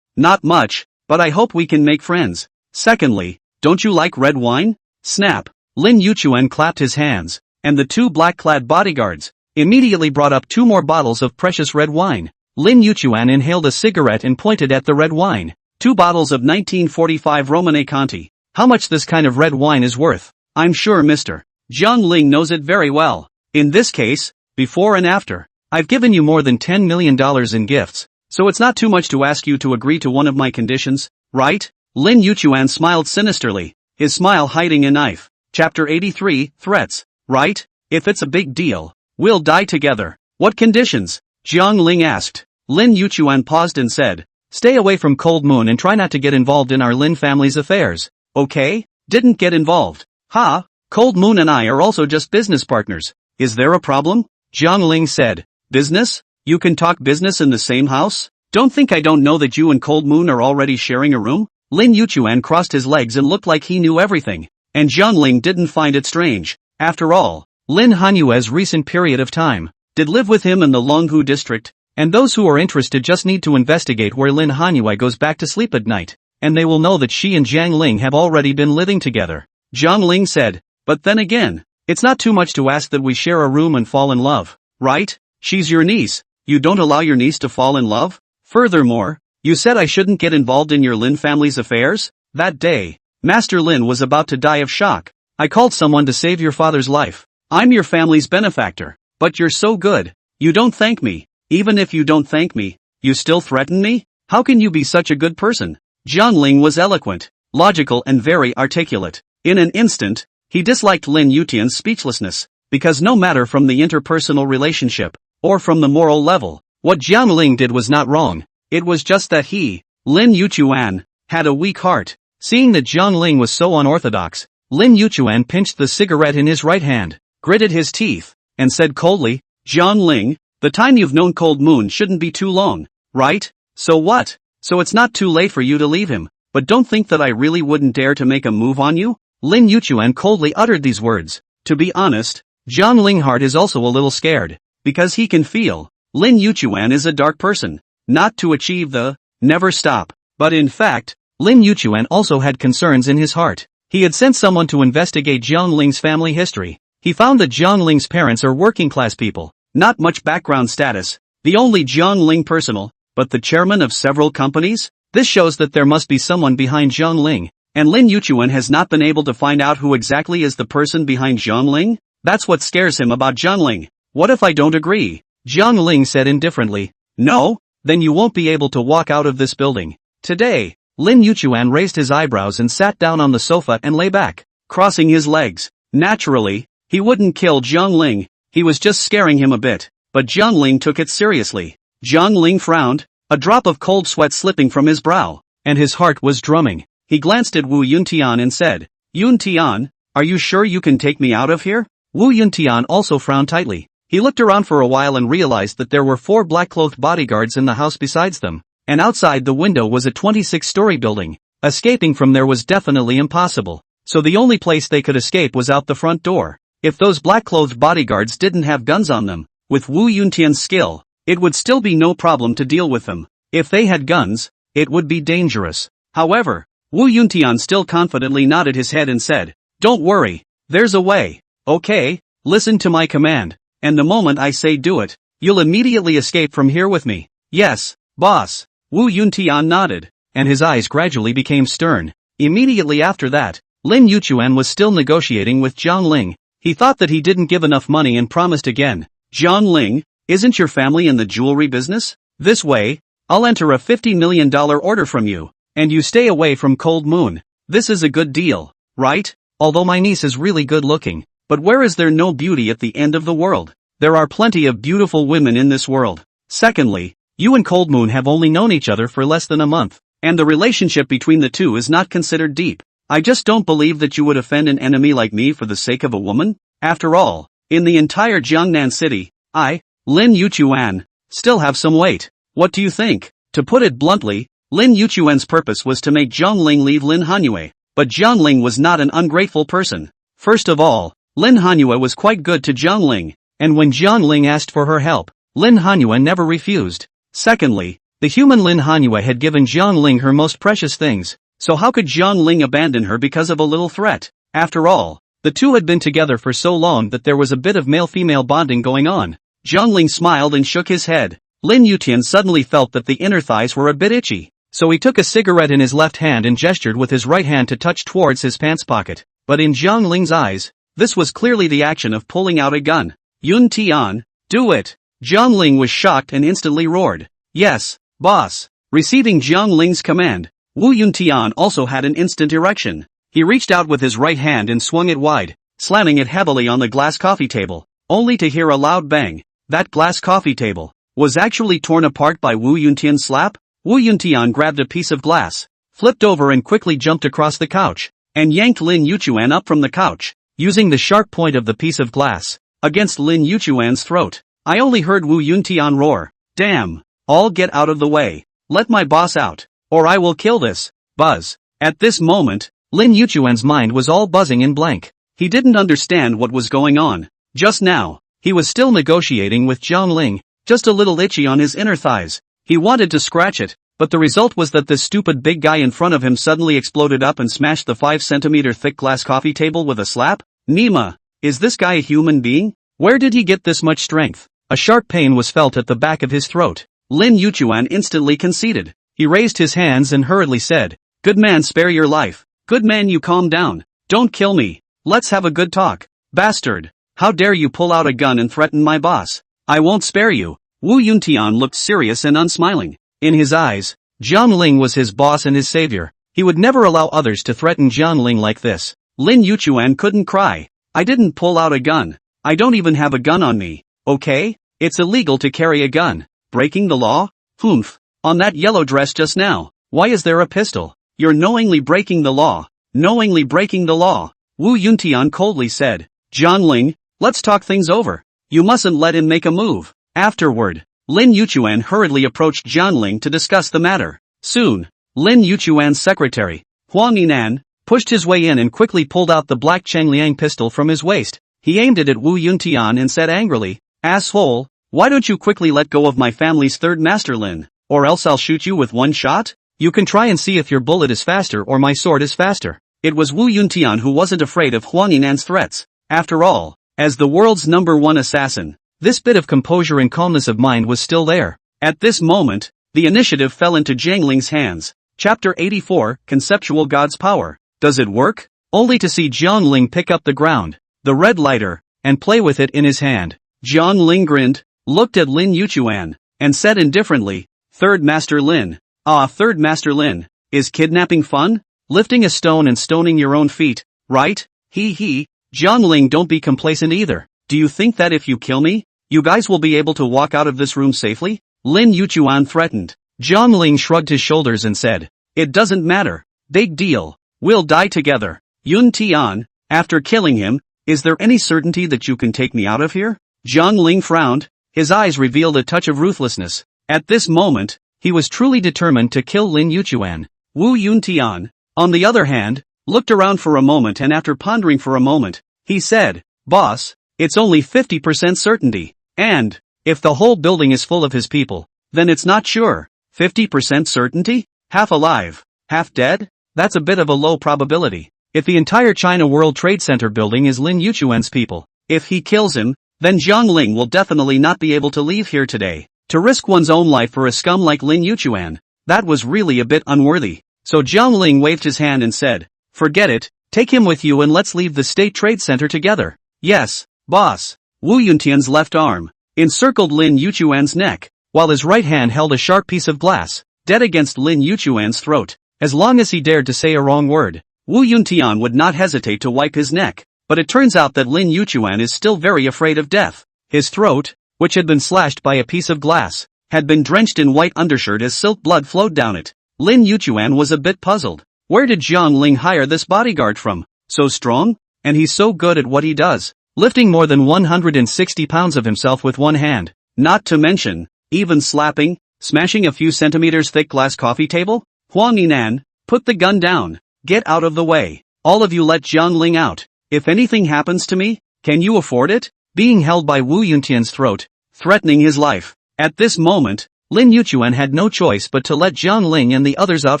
Not much, but I hope we can make friends. Secondly, don't you like red wine?" Snap. Lin Yuchuan clapped his hands, and the two black-clad bodyguards immediately brought up 2 more bottles of precious red wine. Lin Yuchuan inhaled a cigarette and pointed at the red wine. 2 bottles of 1945 Romane Conti. How much this kind of red wine is worth? I'm sure Mr. Jiang Ling knows it very well. In this case, before and after, I've given you more than $10 million in gifts, so it's not too much to ask you to agree to one of my conditions, right? Lin Yuchuan smiled sinisterly, his smile hiding a knife. Chapter 83, Threats. Right? If it's a big deal, we'll die together. What conditions? Jiang Ling asked. Lin Yuchuan paused and said, "Stay away from Cold Moon and try not to get involved in our Lin family's affairs. Okay? Didn't get involved. Ha? Cold Moon and I are also just business partners. Is there a problem?" Jiang Ling said, "Business? You can talk business in the same house? Don't think I don't know that you and Cold Moon are already sharing a room?" Lin Yuchuan crossed his legs and looked like he knew everything. And Jiang Ling didn't find it strange. After all, Lin Hanyue's recent period of time did live with him in the Longhu district, and those who are interested just need to investigate where Lin Hanyue goes back to sleep at night, and they will know that she and Jiang Ling have already been living together. Jiang Ling said, "But then again, it's not too much to ask that we share a room and fall in love, right? She's your niece. You don't allow your niece to fall in love? Furthermore, you said I shouldn't get involved in your Lin family's affairs?" That day, Master Lin was about to die of shock. "I called someone to save your father's life. I'm your family's benefactor. But you're so good. You don't thank me. Even if you don't thank me, you still threaten me? How can you be such a good person?" Jiang Ling was eloquent, logical and very articulate. In an instant, he disliked Lin Yutian's speechlessness, because no matter from the interpersonal relationship, or from the moral level, what Jiang Ling did was not wrong. It was just that he, Lin Yuchuan, had a weak heart. Seeing that Jiang Ling was so unorthodox, Lin Yuchuan pinched the cigarette in his right hand, gritted his teeth, and said coldly, "Jiang Ling, the time you've known Cold Moon shouldn't be too long, right? So what? So it's not too late for you to leave him, but don't think that I really wouldn't dare to make a move on you?" Lin Yuchuan coldly uttered these words. To be honest, Jiang Ling's heart is also a little scared, because he can feel Lin Yuchuan is a dark person, not to achieve the never stop. But in fact, Lin Yuchuan also had concerns in his heart. He had sent someone to investigate Jiang Ling's family history. He found that Jiang Ling's parents are working-class people, not much background status, the only Jiang Ling personal, but the chairman of several companies? This shows that there must be someone behind Jiang Ling, and Lin Yuchuan has not been able to find out who exactly is the person behind Jiang Ling? That's what scares him about Jiang Ling. "What if I don't agree?" Jiang Ling said indifferently. "No? Then you won't be able to walk out of this building today." Lin Yuchuan raised his eyebrows and sat down on the sofa and lay back, crossing his legs. Naturally, he wouldn't kill Jiang Ling, he was just scaring him a bit, but Jiang Ling took it seriously. Jiang Ling frowned, a drop of cold sweat slipping from his brow, and his heart was drumming. He glanced at Wu Yuntian and said, "Yuntian, are you sure you can take me out of here?" Wu Yuntian also frowned tightly. He looked around for a while and realized that there were 4 black-clothed bodyguards in the house besides them, and outside the window was a 26-story building. Escaping from there was definitely impossible, so the only place they could escape was out the front door. If those black-clothed bodyguards didn't have guns on them, with Wu Yuntian's skill, it would still be no problem to deal with them. If they had guns, it would be dangerous. However, Wu Yuntian still confidently nodded his head and said, "Don't worry, there's a way. Okay, listen to my command, and the moment I say do it, you'll immediately escape from here with me." "Yes, boss." Wu Yuntian nodded, and his eyes gradually became stern. Immediately after that, Lin Yuchuan was still negotiating with Zhang Ling. He thought that he didn't give enough money and promised again. "Zhang Ling, isn't your family in the jewelry business? This way, I'll enter a $50 million order from you, and you stay away from Cold Moon. This is a good deal, right? Although my niece is really good looking, but where is there no beauty at the end of the world? There are plenty of beautiful women in this world. Secondly, you and Cold Moon have only known each other for less than a month, and the relationship between the two is not considered deep. I just don't believe that you would offend an enemy like me for the sake of a woman. After all, in the entire Jiangnan city, I, Lin Yuchuan, still have some weight. What do you think?" To put it bluntly, Lin Yuchuan's purpose was to make Zhang Ling leave Lin Hanyue, but Zhang Ling was not an ungrateful person. First of all, Lin Hanyue was quite good to Zhang Ling, and when Zhang Ling asked for her help, Lin Hanyue never refused. Secondly, the human Lin Hanyue had given Zhang Ling her most precious things, so how could Zhang Ling abandon her because of a little threat? After all, the two had been together for so long that there was a bit of male-female bonding going on. Zhang Ling smiled and shook his head. Lin Yutian suddenly felt that the inner thighs were a bit itchy, so he took a cigarette in his left hand and gestured with his right hand to touch towards his pants pocket. But in Zhang Ling's eyes, this was clearly the action of pulling out a gun. "Yun Tian, do it!" Zhang Ling was shocked and instantly roared, "Yes, boss." Receiving Zhang Ling's command, Wu Yuntian also had an instant erection. He reached out with his right hand and swung it wide, slamming it heavily on the glass coffee table, only to hear a loud bang. That glass coffee table was actually torn apart by Wu Yuntian's slap. Wu Yuntian grabbed a piece of glass, flipped over and quickly jumped across the couch, and yanked Lin Yuchuan up from the couch, using the sharp point of the piece of glass against Lin Yuchuan's throat. I only heard Wu Yuntian roar, "Damn! All get out of the way. Let my boss out, or I will kill this." Buzz. At this moment, Lin Yuchuan's mind was all buzzing and blank. He didn't understand what was going on. Just now, he was still negotiating with Zhang Ling, just a little itchy on his inner thighs. He wanted to scratch it, but the result was that this stupid big guy in front of him suddenly exploded up and smashed the 5 centimeter thick glass coffee table with a slap. Nima, is this guy a human being? Where did he get this much strength? A sharp pain was felt at the back of his throat. Lin Yuchuan instantly conceded. He raised his hands and hurriedly said, "Good man, spare your life. Good man, you calm down. Don't kill me. Let's have a good talk. Bastard. How dare you pull out a gun and threaten my boss? I won't spare you." Wu Yuntian looked serious and unsmiling. In his eyes, Zhang Ling was his boss and his savior. He would never allow others to threaten Zhang Ling like this. Lin Yuchuan couldn't cry. "I didn't pull out a gun. I don't even have a gun on me. Okay? It's illegal to carry a gun. Breaking the law? Humph. On that yellow dress just now, why is there a pistol? You're knowingly breaking the law. Knowingly breaking the law." Wu Yuntian coldly said, "Zhang Ling, let's talk things over. You mustn't let him make a move." Afterward, Lin Yuchuan hurriedly approached Zhang Ling to discuss the matter. Soon, Lin Yuchuan's secretary, Huang Yinan, pushed his way in and quickly pulled out the black Chengliang pistol from his waist. He aimed it at Wu Yuntian and said angrily, "Asshole, why don't you quickly let go of my family's third master Lin, or else I'll shoot you with one shot? You can try and see if your bullet is faster or my sword is faster." It was Wu Yuntian who wasn't afraid of Huang Yinan's threats. After all, as the world's #1 assassin, this bit of composure and calmness of mind was still there. At this moment, the initiative fell into Zhang Ling's hands. Chapter 84, Conceptual God's Power. Does it work? Only to see Zhang Ling pick up the ground, the red lighter, and play with it in his hand. Zhang Ling grinned, looked at Lin Yuchuan, and said indifferently, "Third Master Lin. Ah, Third Master Lin, is kidnapping fun? Lifting a stone and stoning your own feet, right? He. Zhang Ling, don't be complacent either. Do you think that if you kill me, you guys will be able to walk out of this room safely?" Lin Yuchuan threatened. Zhang Ling shrugged his shoulders and said, "It doesn't matter. Big deal. We'll die together. Yun Tian, after killing him, is there any certainty that you can take me out of here?" Zhang Ling frowned. His eyes revealed a touch of ruthlessness. At this moment, he was truly determined to kill Lin Yuchuan. Wu Yuntian, on the other hand, looked around for a moment and after pondering for a moment, he said, "Boss, it's only 50% certainty. And, If the whole building is full of his people, then it's not sure. 50% certainty? Half alive, half dead? That's a bit of a low probability. If the entire China World Trade Center building is Lin Yuchuan's people, if he kills him, then Jiang Ling will definitely not be able to leave here today. To risk one's own life for a scum like Lin Yuchuan, that was really a bit unworthy. So Jiang Ling waved his hand and said, "Forget it, take him with you and let's leave the State Trade Center together." "Yes, boss." Wu Yuntian's left arm encircled Lin Yuchuan's neck, while his right hand held a sharp piece of glass, dead against Lin Yuchuan's throat. As long as he dared to say a wrong word, Wu Yuntian would not hesitate to wipe his neck. But it turns out that Lin Yuchuan is still very afraid of death. His throat, which had been slashed by a piece of glass, had been drenched in white undershirt as silk blood flowed down it. Lin Yuchuan was a bit puzzled. Where did Jiang Ling hire this bodyguard from? So strong? And he's so good at what he does, lifting more than 160 pounds of himself with one hand. Not to mention, even smashing a few centimeters thick glass coffee table? Huang Yinan, put the gun down. Get out of the way. All of you let Jiang Ling out. If anything happens to me, can you afford it? Being held by Wu Yuntian's throat, threatening his life. At this moment, Lin Yuchuan had no choice but to let Jiang Ling and the others out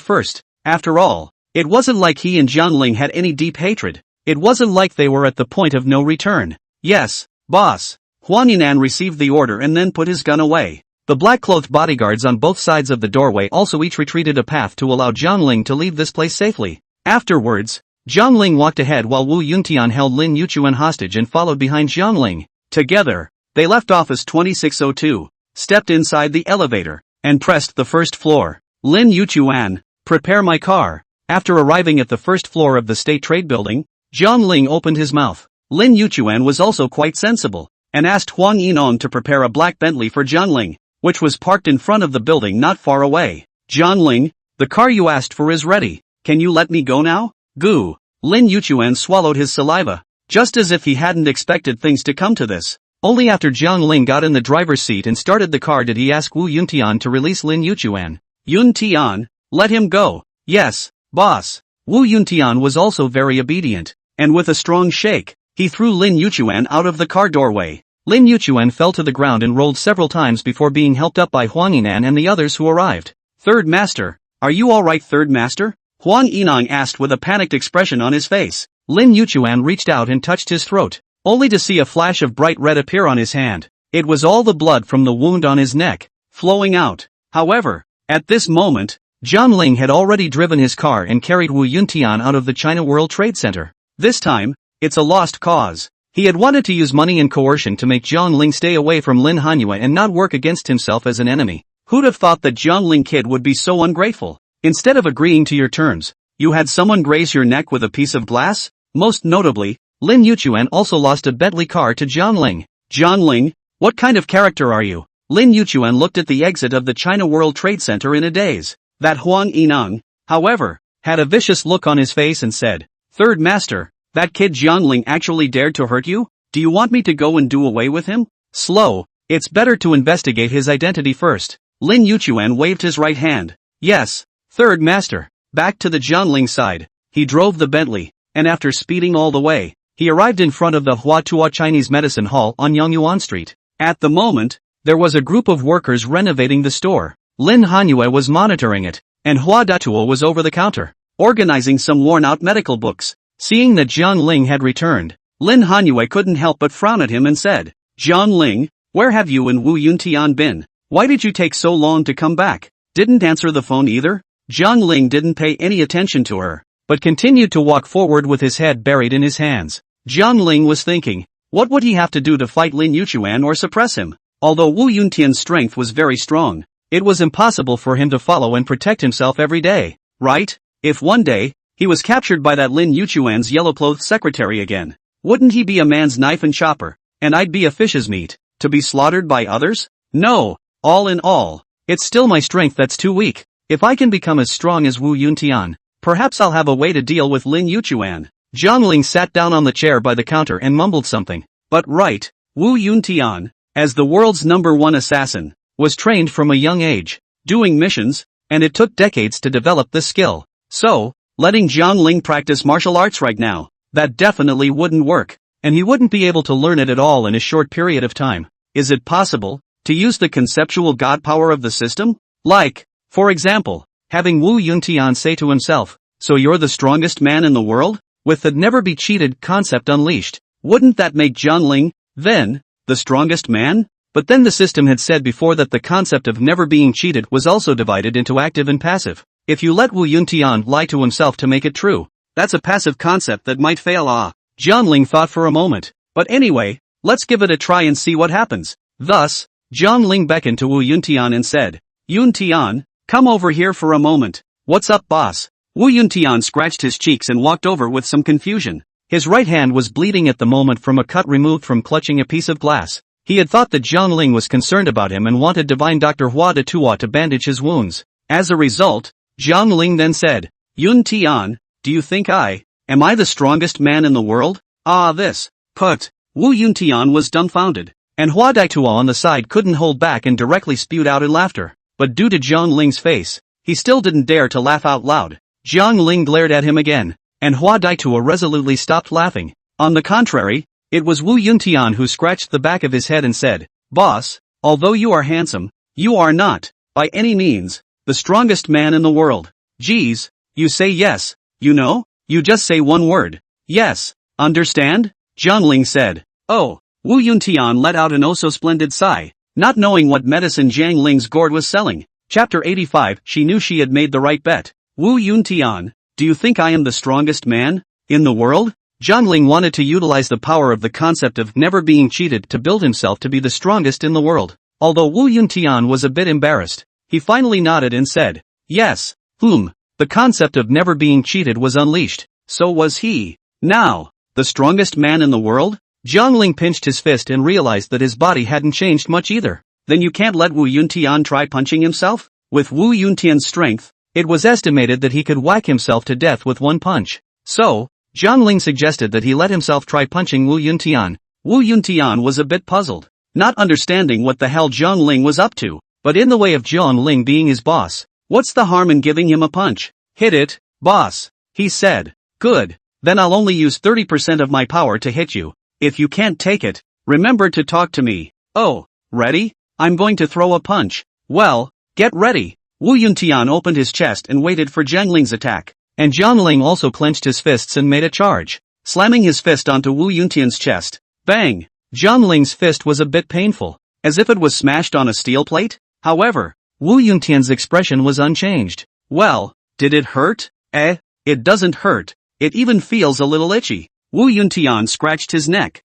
first. After all, it wasn't like he and Jiang Ling had any deep hatred. It wasn't like they were at the point of no return. "Yes, boss." Huang Yinan received the order and then put his gun away. The black-clothed bodyguards on both sides of the doorway also each retreated a path to allow Jiang Ling to leave this place safely. Afterwards, Jiang Ling walked ahead while Wu Yuntian held Lin Yuchuan hostage and followed behind Jiang Ling. Together, they left office 2602, stepped inside the elevator, and pressed the first floor. "Lin Yuchuan, prepare my car." After arriving at the first floor of the State Trade Building, Jiang Ling opened his mouth. Lin Yuchuan was also quite sensible, and asked Huang Yinong to prepare a black Bentley for Jiang Ling, which was parked in front of the building not far away. "Jiang Ling, the car you asked for is ready. Can you let me go now?" "Goo." Lin Yuchuan swallowed his saliva, just as if he hadn't expected things to come to this. Only after Jiang Ling got in the driver's seat and started the car did he ask Wu Yuntian to release Lin Yuchuan. "Yuntian, let him go." "Yes, boss." Wu Yuntian was also very obedient, and with a strong shake, he threw Lin Yuchuan out of the car doorway. Lin Yuchuan fell to the ground and rolled several times before being helped up by Huang Yinan and the others who arrived. "Third Master, are you alright, Third Master?" Huang Yinong asked with a panicked expression on his face. Lin Yuchuan reached out and touched his throat, only to see a flash of bright red appear on his hand. It was all the blood from the wound on his neck, flowing out. However, at this moment, Jiang Ling had already driven his car and carried Wu Yuntian out of the China World Trade Center. This time, it's a lost cause. He had wanted to use money and coercion to make Jiang Ling stay away from Lin Hanyue and not work against himself as an enemy. Who'd have thought that Jiang Ling kid would be so ungrateful? Instead of agreeing to your terms, you had someone graze your neck with a piece of glass? Most notably, Lin Yuchuan also lost a Bentley car to Jiang Ling. "Jiang Ling, what kind of character are you?" Lin Yuchuan looked at the exit of the China World Trade Center in a daze. That Huang Yinong, however, had a vicious look on his face and said, "Third Master, that kid Jiang Ling actually dared to hurt you? Do you want me to go and do away with him?" "Slow, it's better to investigate his identity first." Lin Yuchuan waved his right hand. "Yes, Third Master." Back to the Jiang Ling side, he drove the Bentley, and after speeding all the way, he arrived in front of the Huatua Chinese Medicine Hall on Yongyuan Street. At the moment, there was a group of workers renovating the store. Lin Hanyue was monitoring it, and Hua Datuo was over the counter, organizing some worn-out medical books. Seeing that Jiang Ling had returned, Lin Hanyue couldn't help but frown at him and said, "Jiang Ling, where have you and Wu Yuntian been? Why did you take so long to come back?" "Didn't answer the phone either?" Jiang Ling didn't pay any attention to her, but continued to walk forward with his head buried in his hands. Jiang Ling was thinking, what would he have to do to fight Lin Yuchuan or suppress him? Although Wu Yuntian's strength was very strong, it was impossible for him to follow and protect himself every day, right? If one day, he was captured by that Lin Yuchuan's yellow-clothed secretary again, wouldn't he be a man's knife and chopper, and I'd be a fish's meat, to be slaughtered by others? No, all in all, it's still my strength that's too weak. If I can become as strong as Wu Yuntian, perhaps I'll have a way to deal with Lin Yuchuan. Jiang Ling sat down on the chair by the counter and mumbled something. But right, Wu Yuntian, as the world's #1 assassin, was trained from a young age, doing missions, and it took decades to develop this skill. So, letting Jiang Ling practice martial arts right now, that definitely wouldn't work, and he wouldn't be able to learn it at all in a short period of time. Is it possible? To use the conceptual god power of the system? Like, for example, having Wu Yuntian say to himself, "So you're the strongest man in the world?" With the never be cheated concept unleashed. Wouldn't that make Jiangling, then, the strongest man? But then the system had said before that the concept of never being cheated was also divided into active and passive. If you let Wu Yuntian lie to himself to make it true, that's a passive concept that might fail. Jiangling thought for a moment. But anyway, let's give it a try and see what happens. Thus, Jiangling beckoned to Wu Yuntian and said, "Yuntian, come over here for a moment." "What's up, boss?" Wu Yuntian scratched his cheeks and walked over with some confusion. His right hand was bleeding at the moment from a cut removed from clutching a piece of glass. He had thought that Jiangling was concerned about him and wanted divine Dr. Hua de Tua to bandage his wounds. As a result, Jiangling then said, "Yuntian, do you think am I the strongest man in the world?" Put. Wu Yuntian was dumbfounded, and Hua de Tua on the side couldn't hold back and directly spewed out in laughter. But due to Jiangling's face, he still didn't dare to laugh out loud. Jiangling glared at him again, and Hua de Tua resolutely stopped laughing. On the contrary, it was Wu Yuntian who scratched the back of his head and said, "Boss, although you are handsome, you are not, by any means, the strongest man in the world." "Geez, you say yes, you just say one word." "Yes, understand?" Jiangling said. "Oh." Wu Yuntian let out an oh-so-splendid sigh, not knowing what medicine Jiangling's gourd was selling. Chapter 85. She knew she had made the right bet. "Wu Yuntian, do you think I am the strongest man in the world?" Jiangling wanted to utilize the power of the concept of never being cheated to build himself to be the strongest in the world. Although Wu Yuntian was a bit embarrassed, he finally nodded and said, "Yes." The concept of never being cheated was unleashed. So was he now the strongest man in the world? Jiangling pinched his fist and realized that his body hadn't changed much either. Then you can't let Wu Yuntian try punching himself? With Wu Yuntian's strength, it was estimated that he could whack himself to death with one punch. So, Jiangling suggested that he let himself try punching Wu Yuntian. Wu Yuntian was a bit puzzled, not understanding what the hell Jiangling was up to, but in the way of Jiangling being his boss, what's the harm in giving him a punch? "Hit it, boss," he said. "Good, then I'll only use 30% of my power to hit you. If you can't take it, remember to talk to me." "Oh, ready? I'm going to throw a punch." "Well, get ready." Wu Yuntian opened his chest and waited for Jiangling's attack. And Jiangling also clenched his fists and made a charge, slamming his fist onto Wu Yuntian's chest. Bang! Jiangling's fist was a bit painful, as if it was smashed on a steel plate. However, Wu Yuntian's expression was unchanged. "Well, did it hurt?" It doesn't hurt. It even feels a little itchy." Wu Yuntian scratched his neck.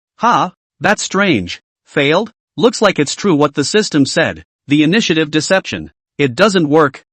That's strange." "Failed? Looks like it's true what the system said. The initiative deception. It doesn't work."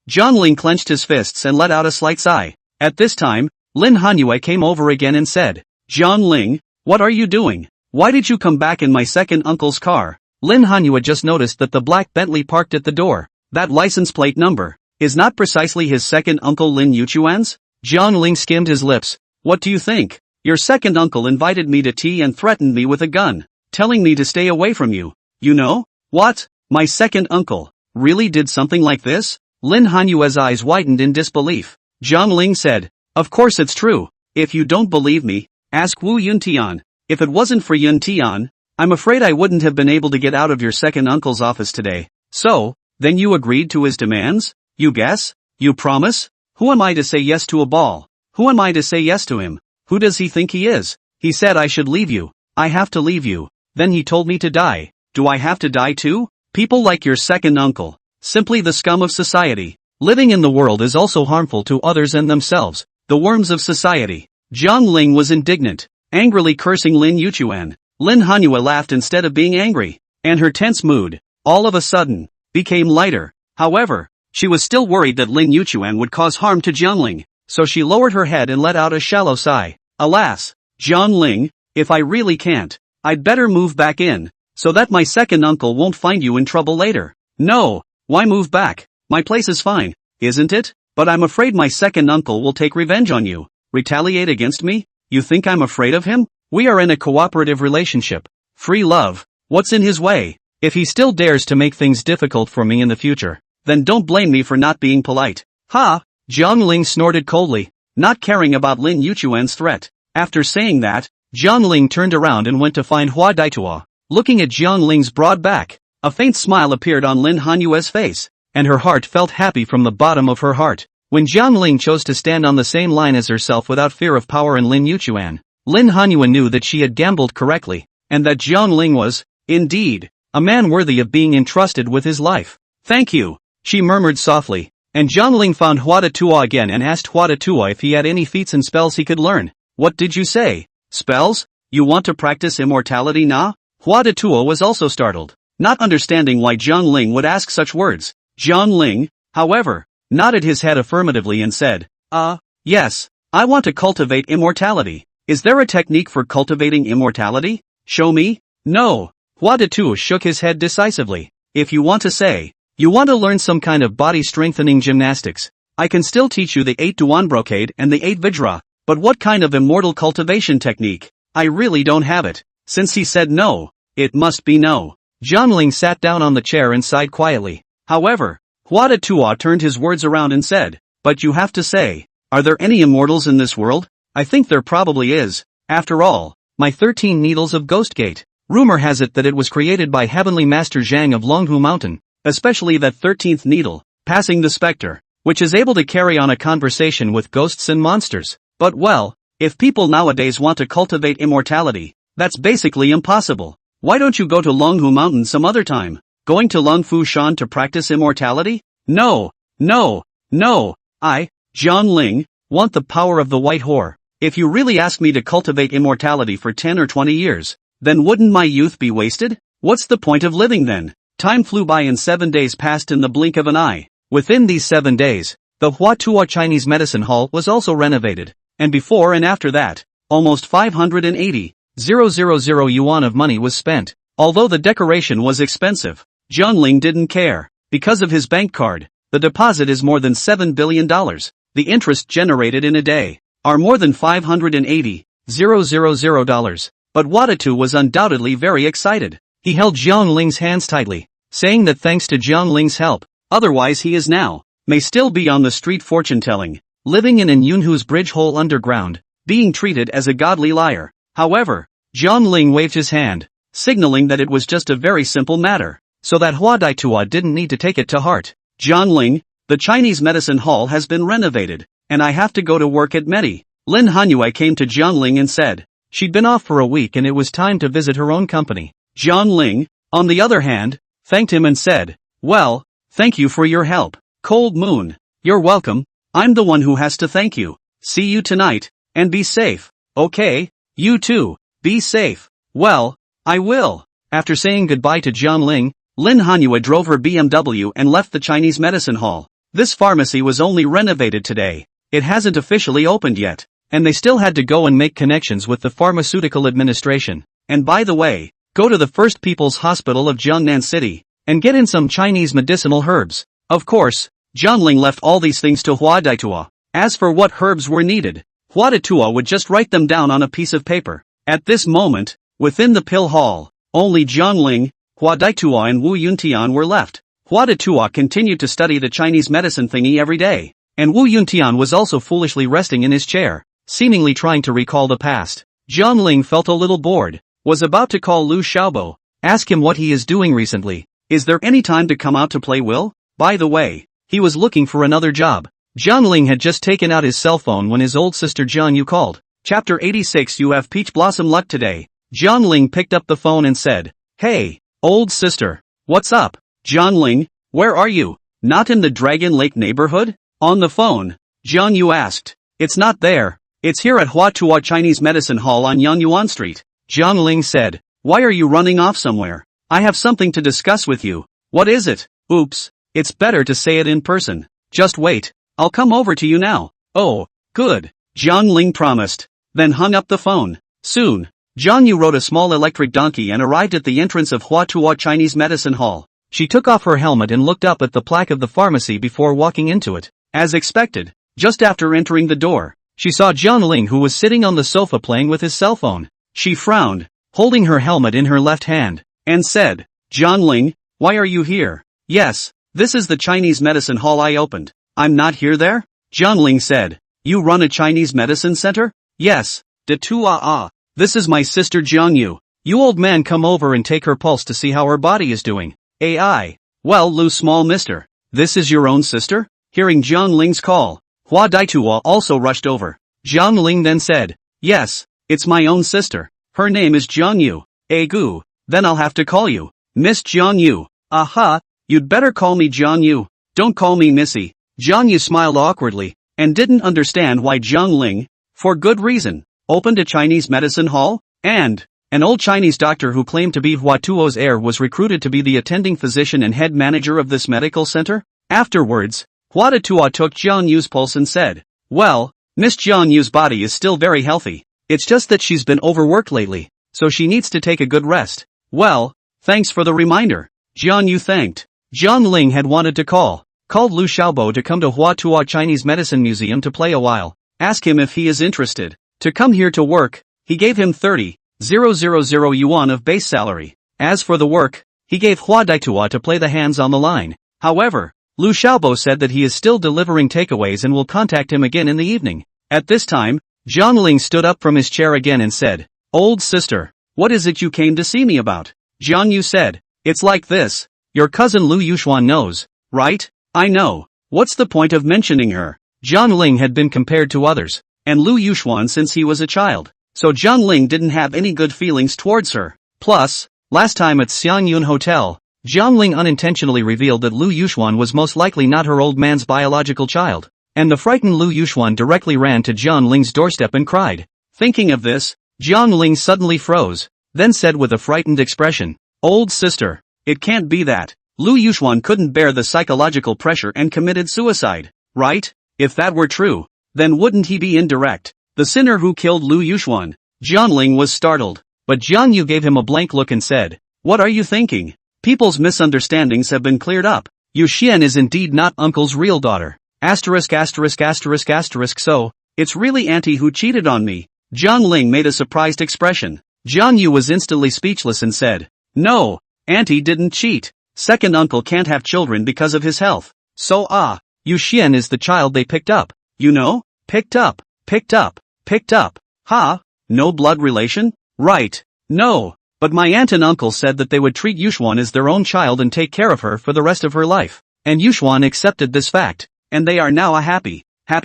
Jiangling clenched his fists and let out a slight sigh. At this time, Lin Hanyue came over again and said, "Jiangling, what are you doing? Why did you come back in my second uncle's car?" Lin Hanyue just noticed that the black Bentley parked at the door, that license plate number, is not precisely his second uncle Lin Yuchuan's? Jiangling skimmed his lips. "What do you think? Your second uncle invited me to tea and threatened me with a gun, telling me to stay away from you. You know?" "What? My second uncle really did something like this?" Lin Hanyue's eyes widened in disbelief. Jiangling said, "Of course it's true. If you don't believe me, ask Wu Yuntian. If it wasn't for Yuntian, I'm afraid I wouldn't have been able to get out of your second uncle's office today." "So, then you agreed to his demands? You guess? You promise?" "Who am I to say yes to a ball? Who am I to say yes to him? Who does he think he is? He said I should leave you. I have to leave you. Then he told me to die. Do I have to die too? People like your second uncle, simply the scum of society. Living in the world is also harmful to others and themselves, the worms of society." Jiangling was indignant, angrily cursing Lin Yuchuan. Lin Hanyue laughed instead of being angry, and her tense mood, all of a sudden, became lighter. However, she was still worried that Lin Yuchuan would cause harm to Jiangling, so she lowered her head and let out a shallow sigh. "Alas, Jiangling, if I really can't, I'd better move back in, so that my second uncle won't find you in trouble later." "No, why move back? My place is fine, isn't it? But I'm afraid my second uncle will take revenge on you, retaliate against me." "You think I'm afraid of him? We are in a cooperative relationship. Free love. What's in his way? If he still dares to make things difficult for me in the future, then don't blame me for not being polite." Jiangling snorted coldly, not caring about Lin Yuchuan's threat. After saying that, Jiangling turned around and went to find Hua Daitua. Looking at Jiangling's broad back, A faint smile appeared on Lin Hanyue's face, and her heart felt happy from the bottom of her heart. When Jiang Ling chose to stand on the same line as herself without fear of power and Lin Yuchuan, Lin Hanyue knew that she had gambled correctly, and that Jiang Ling was, indeed, a man worthy of being entrusted with his life. Thank you, she murmured softly, and Jiang Ling found Hua Tua again and asked Hua Tua if he had any feats and spells he could learn. What did you say? Spells? You want to practice immortality na? Hua Tua was also startled, not understanding why Jiang Ling would ask such words. Jiang Ling, however, nodded his head affirmatively and said, yes, I want to cultivate immortality. Is there a technique for cultivating immortality? Show me? No. Hua Tua shook his head decisively. If you want to say, you want to learn some kind of body-strengthening gymnastics, I can still teach you the 8 Duan brocade and the 8 Vajra, but what kind of immortal cultivation technique? I really don't have it. Since he said no, it must be no. Jiang Ling sat down on the chair and sighed quietly. However, Hua Tua turned his words around and said, but you have to say, are there any immortals in this world? I think there probably is. After all, my 13 needles of Ghost Gate. Rumor has it that it was created by Heavenly Master Zhang of Longhu Mountain, especially that 13th needle, passing the specter, which is able to carry on a conversation with ghosts and monsters. But well, if people nowadays want to cultivate immortality, that's basically impossible. Why don't you go to Longhu Mountain some other time? Going to Longfu Shan to practice immortality? No, I, Jiang Ling, want the power of the white whore. If you really ask me to cultivate immortality for 10 or 20 years, then wouldn't my youth be wasted? What's the point of living then? Time flew by and 7 days passed in the blink of an eye. Within these 7 days, the Hua Tua Chinese Medicine Hall was also renovated, and before and after that, almost 580,000 yuan of money was spent. Although the decoration was expensive, Jiang Ling didn't care. Because of his bank card, the deposit is more than $7 billion. The interest generated in a day are more than $580,000. But Hua Tua was undoubtedly very excited. He held Jiang Ling's hands tightly, saying that thanks to Jiang Ling's help, otherwise he is now, may still be on the street fortune-telling, living in an Yunhu's bridge hole underground, being treated as a godly liar. However, Jiang Ling waved his hand, signaling that it was just a very simple matter, so that Hua Tua didn't need to take it to heart. Jiang Ling, the Chinese medicine hall has been renovated, and I have to go to work at Medi. Lin Hanyue came to Jiang Ling and said, she'd been off for a week and it was time to visit her own company. Jiang Ling, on the other hand, thanked him and said, well, thank you for your help. Cold Moon, you're welcome, I'm the one who has to thank you. See you tonight, and be safe. Okay, you too, be safe. Well, I will. After saying goodbye to Jiang Ling, Lin Hanyue drove her BMW and left the Chinese medicine hall. This pharmacy was only renovated today. It hasn't officially opened yet, and they still had to go and make connections with the pharmaceutical administration. And by the way, go to the First People's Hospital of Jiangnan City, and get in some Chinese medicinal herbs. Of course, Jiang Ling left all these things to Hua Tua. As for what herbs were needed, Hua Tua would just write them down on a piece of paper. At this moment, within the pill hall, only Jiang Ling, Hua Tua and Wu Yuntian were left. Hua Tua continued to study the Chinese medicine thingy every day, and Wu Yuntian was also foolishly resting in his chair, seemingly trying to recall the past. Jiang Ling felt a little bored, was about to call Lu Xiaobo, ask him what he is doing recently. Is there any time to come out to play Will? By the way, he was looking for another job. Jiang Ling had just taken out his cell phone when his old sister Jiang Yu called. Chapter 86. You have peach blossom luck today. Jiang Ling picked up the phone and said, hey, old sister, what's up? Jiang Ling, where are you? Not in the Dragon Lake neighborhood? On the phone, Jiang Yu asked. It's not there. It's here at Hua Tua Chinese Medicine Hall on Yangyuan Street. Jiang Ling said, why are you running off somewhere? I have something to discuss with you. What is it? Oops, it's better to say it in person. Just wait, I'll come over to you now. Oh, good, Jiang Ling promised, then hung up the phone. Soon, Jiang Yu rode a small electric donkey and arrived at the entrance of Hua Tua Chinese Medicine Hall. She took off her helmet and looked up at the plaque of the pharmacy before walking into it. As expected, just after entering the door, she saw Jiang Ling, who was sitting on the sofa playing with his cell phone. She frowned, holding her helmet in her left hand, and said, Jiang Ling, why are you here? Yes, this is the Chinese medicine hall I opened. I'm not here there? Jiang Ling said, you run a Chinese medicine center? Yes, de tua. This is my sister Jiang Yu. You old man, come over and take her pulse to see how her body is doing. AI. Well, Lu small mister. This is your own sister? Hearing Jiang Ling's call, Hua Daituo also rushed over. Jiang Ling then said, yes, it's my own sister. Her name is Jiang Yu. Gu. Then I'll have to call you Miss Jiang Yu. Aha, you'd better call me Jiang Yu. Don't call me Missy. Jiang Yu smiled awkwardly, and didn't understand why Jiang Ling, for good reason, opened a Chinese medicine hall, and an old Chinese doctor who claimed to be Hua Tuo's heir was recruited to be the attending physician and head manager of this medical center. Afterwards, Hua Tuo took Jiang Yu's pulse and said, well, Miss Jiang Yu's body is still very healthy. It's just that she's been overworked lately, so she needs to take a good rest. Well, thanks for the reminder. Jiang Yu thanked. Jiang Ling had wanted to called Lu Xiaobo to come to Hua Tuo Chinese Medicine Museum to play a while, ask him if he is interested to come here to work. He gave him 30,000 yuan of base salary. As for the work, he gave Hua Daituo to play the hands on the line. However, Lu Xiaobo said that he is still delivering takeaways and will contact him again in the evening. At this time, Jiang Ling stood up from his chair again and said, old sister, what is it you came to see me about? Jiang Yu said, it's like this. Your cousin Lu Yuxuan knows, right? I know. What's the point of mentioning her? Jiang Ling had been compared to others, and Lu Yuxuan since he was a child, so Jiang Ling didn't have any good feelings towards her. Plus, last time at Xiangyun Hotel, Jiang Ling unintentionally revealed that Lu Yuxuan was most likely not her old man's biological child, and the frightened Lu Yuxuan directly ran to Jiang Ling's doorstep and cried. Thinking of this, Jiang Ling suddenly froze, then said with a frightened expression, old sister, it can't be that. Lu Yuxuan couldn't bear the psychological pressure and committed suicide, right? If that were true, then wouldn't he be indirect, the sinner who killed Lu Yuxuan? Jiang Ling was startled, but Jiang Yu gave him a blank look and said, what are you thinking? People's misunderstandings have been cleared up. Yu Xian is indeed not uncle's real daughter. So, it's really auntie who cheated on me. Jiang Ling made a surprised expression. Jiang Yu was instantly speechless and said, no, auntie didn't cheat. Second uncle can't have children because of his health. So Yu Xian is the child they picked up. You know? Picked up. Ha? No blood relation? Right. No. But my aunt and uncle said that they would treat Yuxuan as their own child and take care of her for the rest of her life. And Yuxuan accepted this fact. And they are now a happy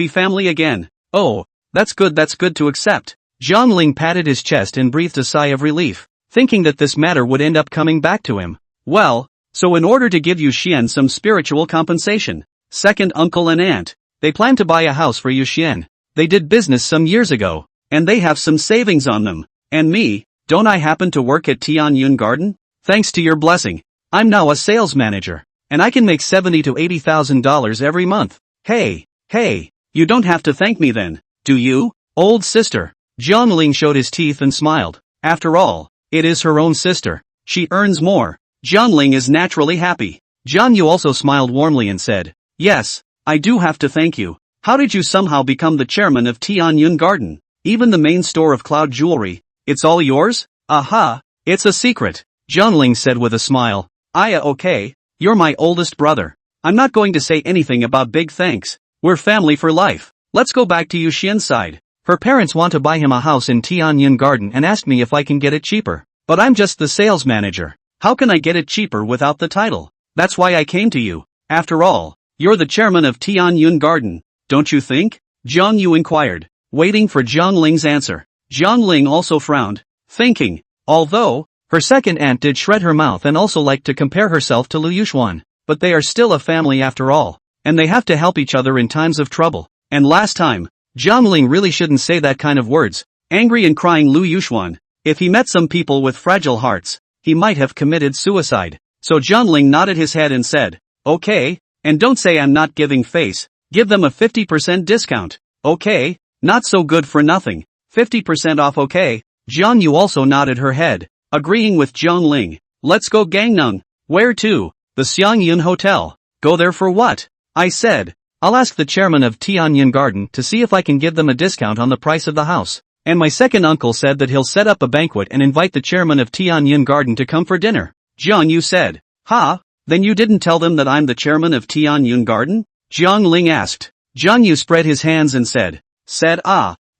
family again. Oh, that's good to accept. Jiang Ling patted his chest and breathed a sigh of relief, thinking that this matter would end up coming back to him. Well, so in order to give Yu Xian some spiritual compensation, second uncle and aunt, they plan to buy a house for Yu Xian. They did business some years ago, and they have some savings on them. And me, don't I happen to work at Tianyun Garden? Thanks to your blessing, I'm now a sales manager, and I can make $70,000 to $80,000 every month. Hey, you don't have to thank me then, do you, old sister? Jiang Ling showed his teeth and smiled. After all, it is her own sister. She earns more. Jiang Ling is naturally happy. Jiang Yu also smiled warmly and said, yes, I do have to thank you. How did you somehow become the chairman of Tianyun Garden? Even the main store of Cloud Jewelry, it's all yours? Aha, it's a secret, Jiang Ling said with a smile. Okay, you're my oldest brother. I'm not going to say anything about big thanks. We're family for life. Let's go back to Yu Xian's side. Her parents want to buy him a house in Tianyun Garden and asked me if I can get it cheaper. But I'm just the sales manager. How can I get it cheaper without the title? That's why I came to you. After all, you're the chairman of Tianyun Garden, don't you think? Jiang Yu inquired, waiting for Jiang Ling's answer. Jiang Ling also frowned, thinking, although her second aunt did shred her mouth and also liked to compare herself to Lu Yuxuan, but they are still a family after all, and they have to help each other in times of trouble. And last time, Jiang Ling really shouldn't say that kind of words. Angry and crying Lu Yuxuan, if he met some people with fragile hearts, he might have committed suicide. So Jiang Ling nodded his head and said, okay, and don't say I'm not giving face, give them a 50% discount. Okay, not so good for nothing. 50% off. Okay. Jiang Yu also nodded her head, agreeing with Jiang Ling. Let's go Gangnam. Where to? The Xiangyun Hotel. Go there for what? I said, I'll ask the chairman of Tianyun Garden to see if I can give them a discount on the price of the house. And my second uncle said that he'll set up a banquet and invite the chairman of Tianyun Garden to come for dinner. Jiang Yu said, then you didn't tell them that I'm the chairman of Tianyun Garden? Jiang Ling asked. Jiang Yu spread his hands and said,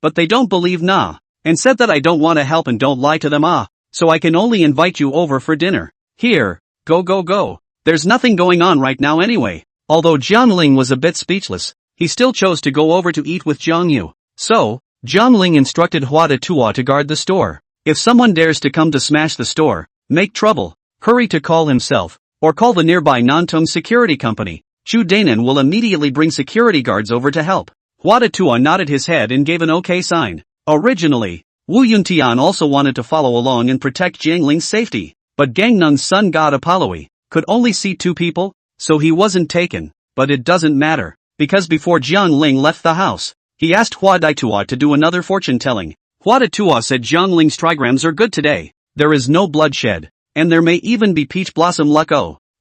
but they don't believe and said that I don't want to help and don't lie to them so I can only invite you over for dinner. Here, Go go go. There's nothing going on right now anyway. Although Jiang Ling was a bit speechless, he still chose to go over to eat with Jiang Yu. So, Jiang Ling instructed Hua Tua to guard the store. If someone dares to come to smash the store, make trouble, hurry to call himself, or call the nearby Nantung security company. Chu Danan will immediately bring security guards over to help. Hua Tua nodded his head and gave an okay sign. Originally, Wu Yuntian also wanted to follow along and protect Jiang Ling's safety, but Gangnung's sun god Apollo could only see 2 people, so he wasn't taken. But it doesn't matter, because before Jiang Ling left the house, he asked Hua Tua to do another fortune-telling. Hua Tua said Jiang Ling's trigrams are good today, there is no bloodshed, and there may even be peach blossom luck.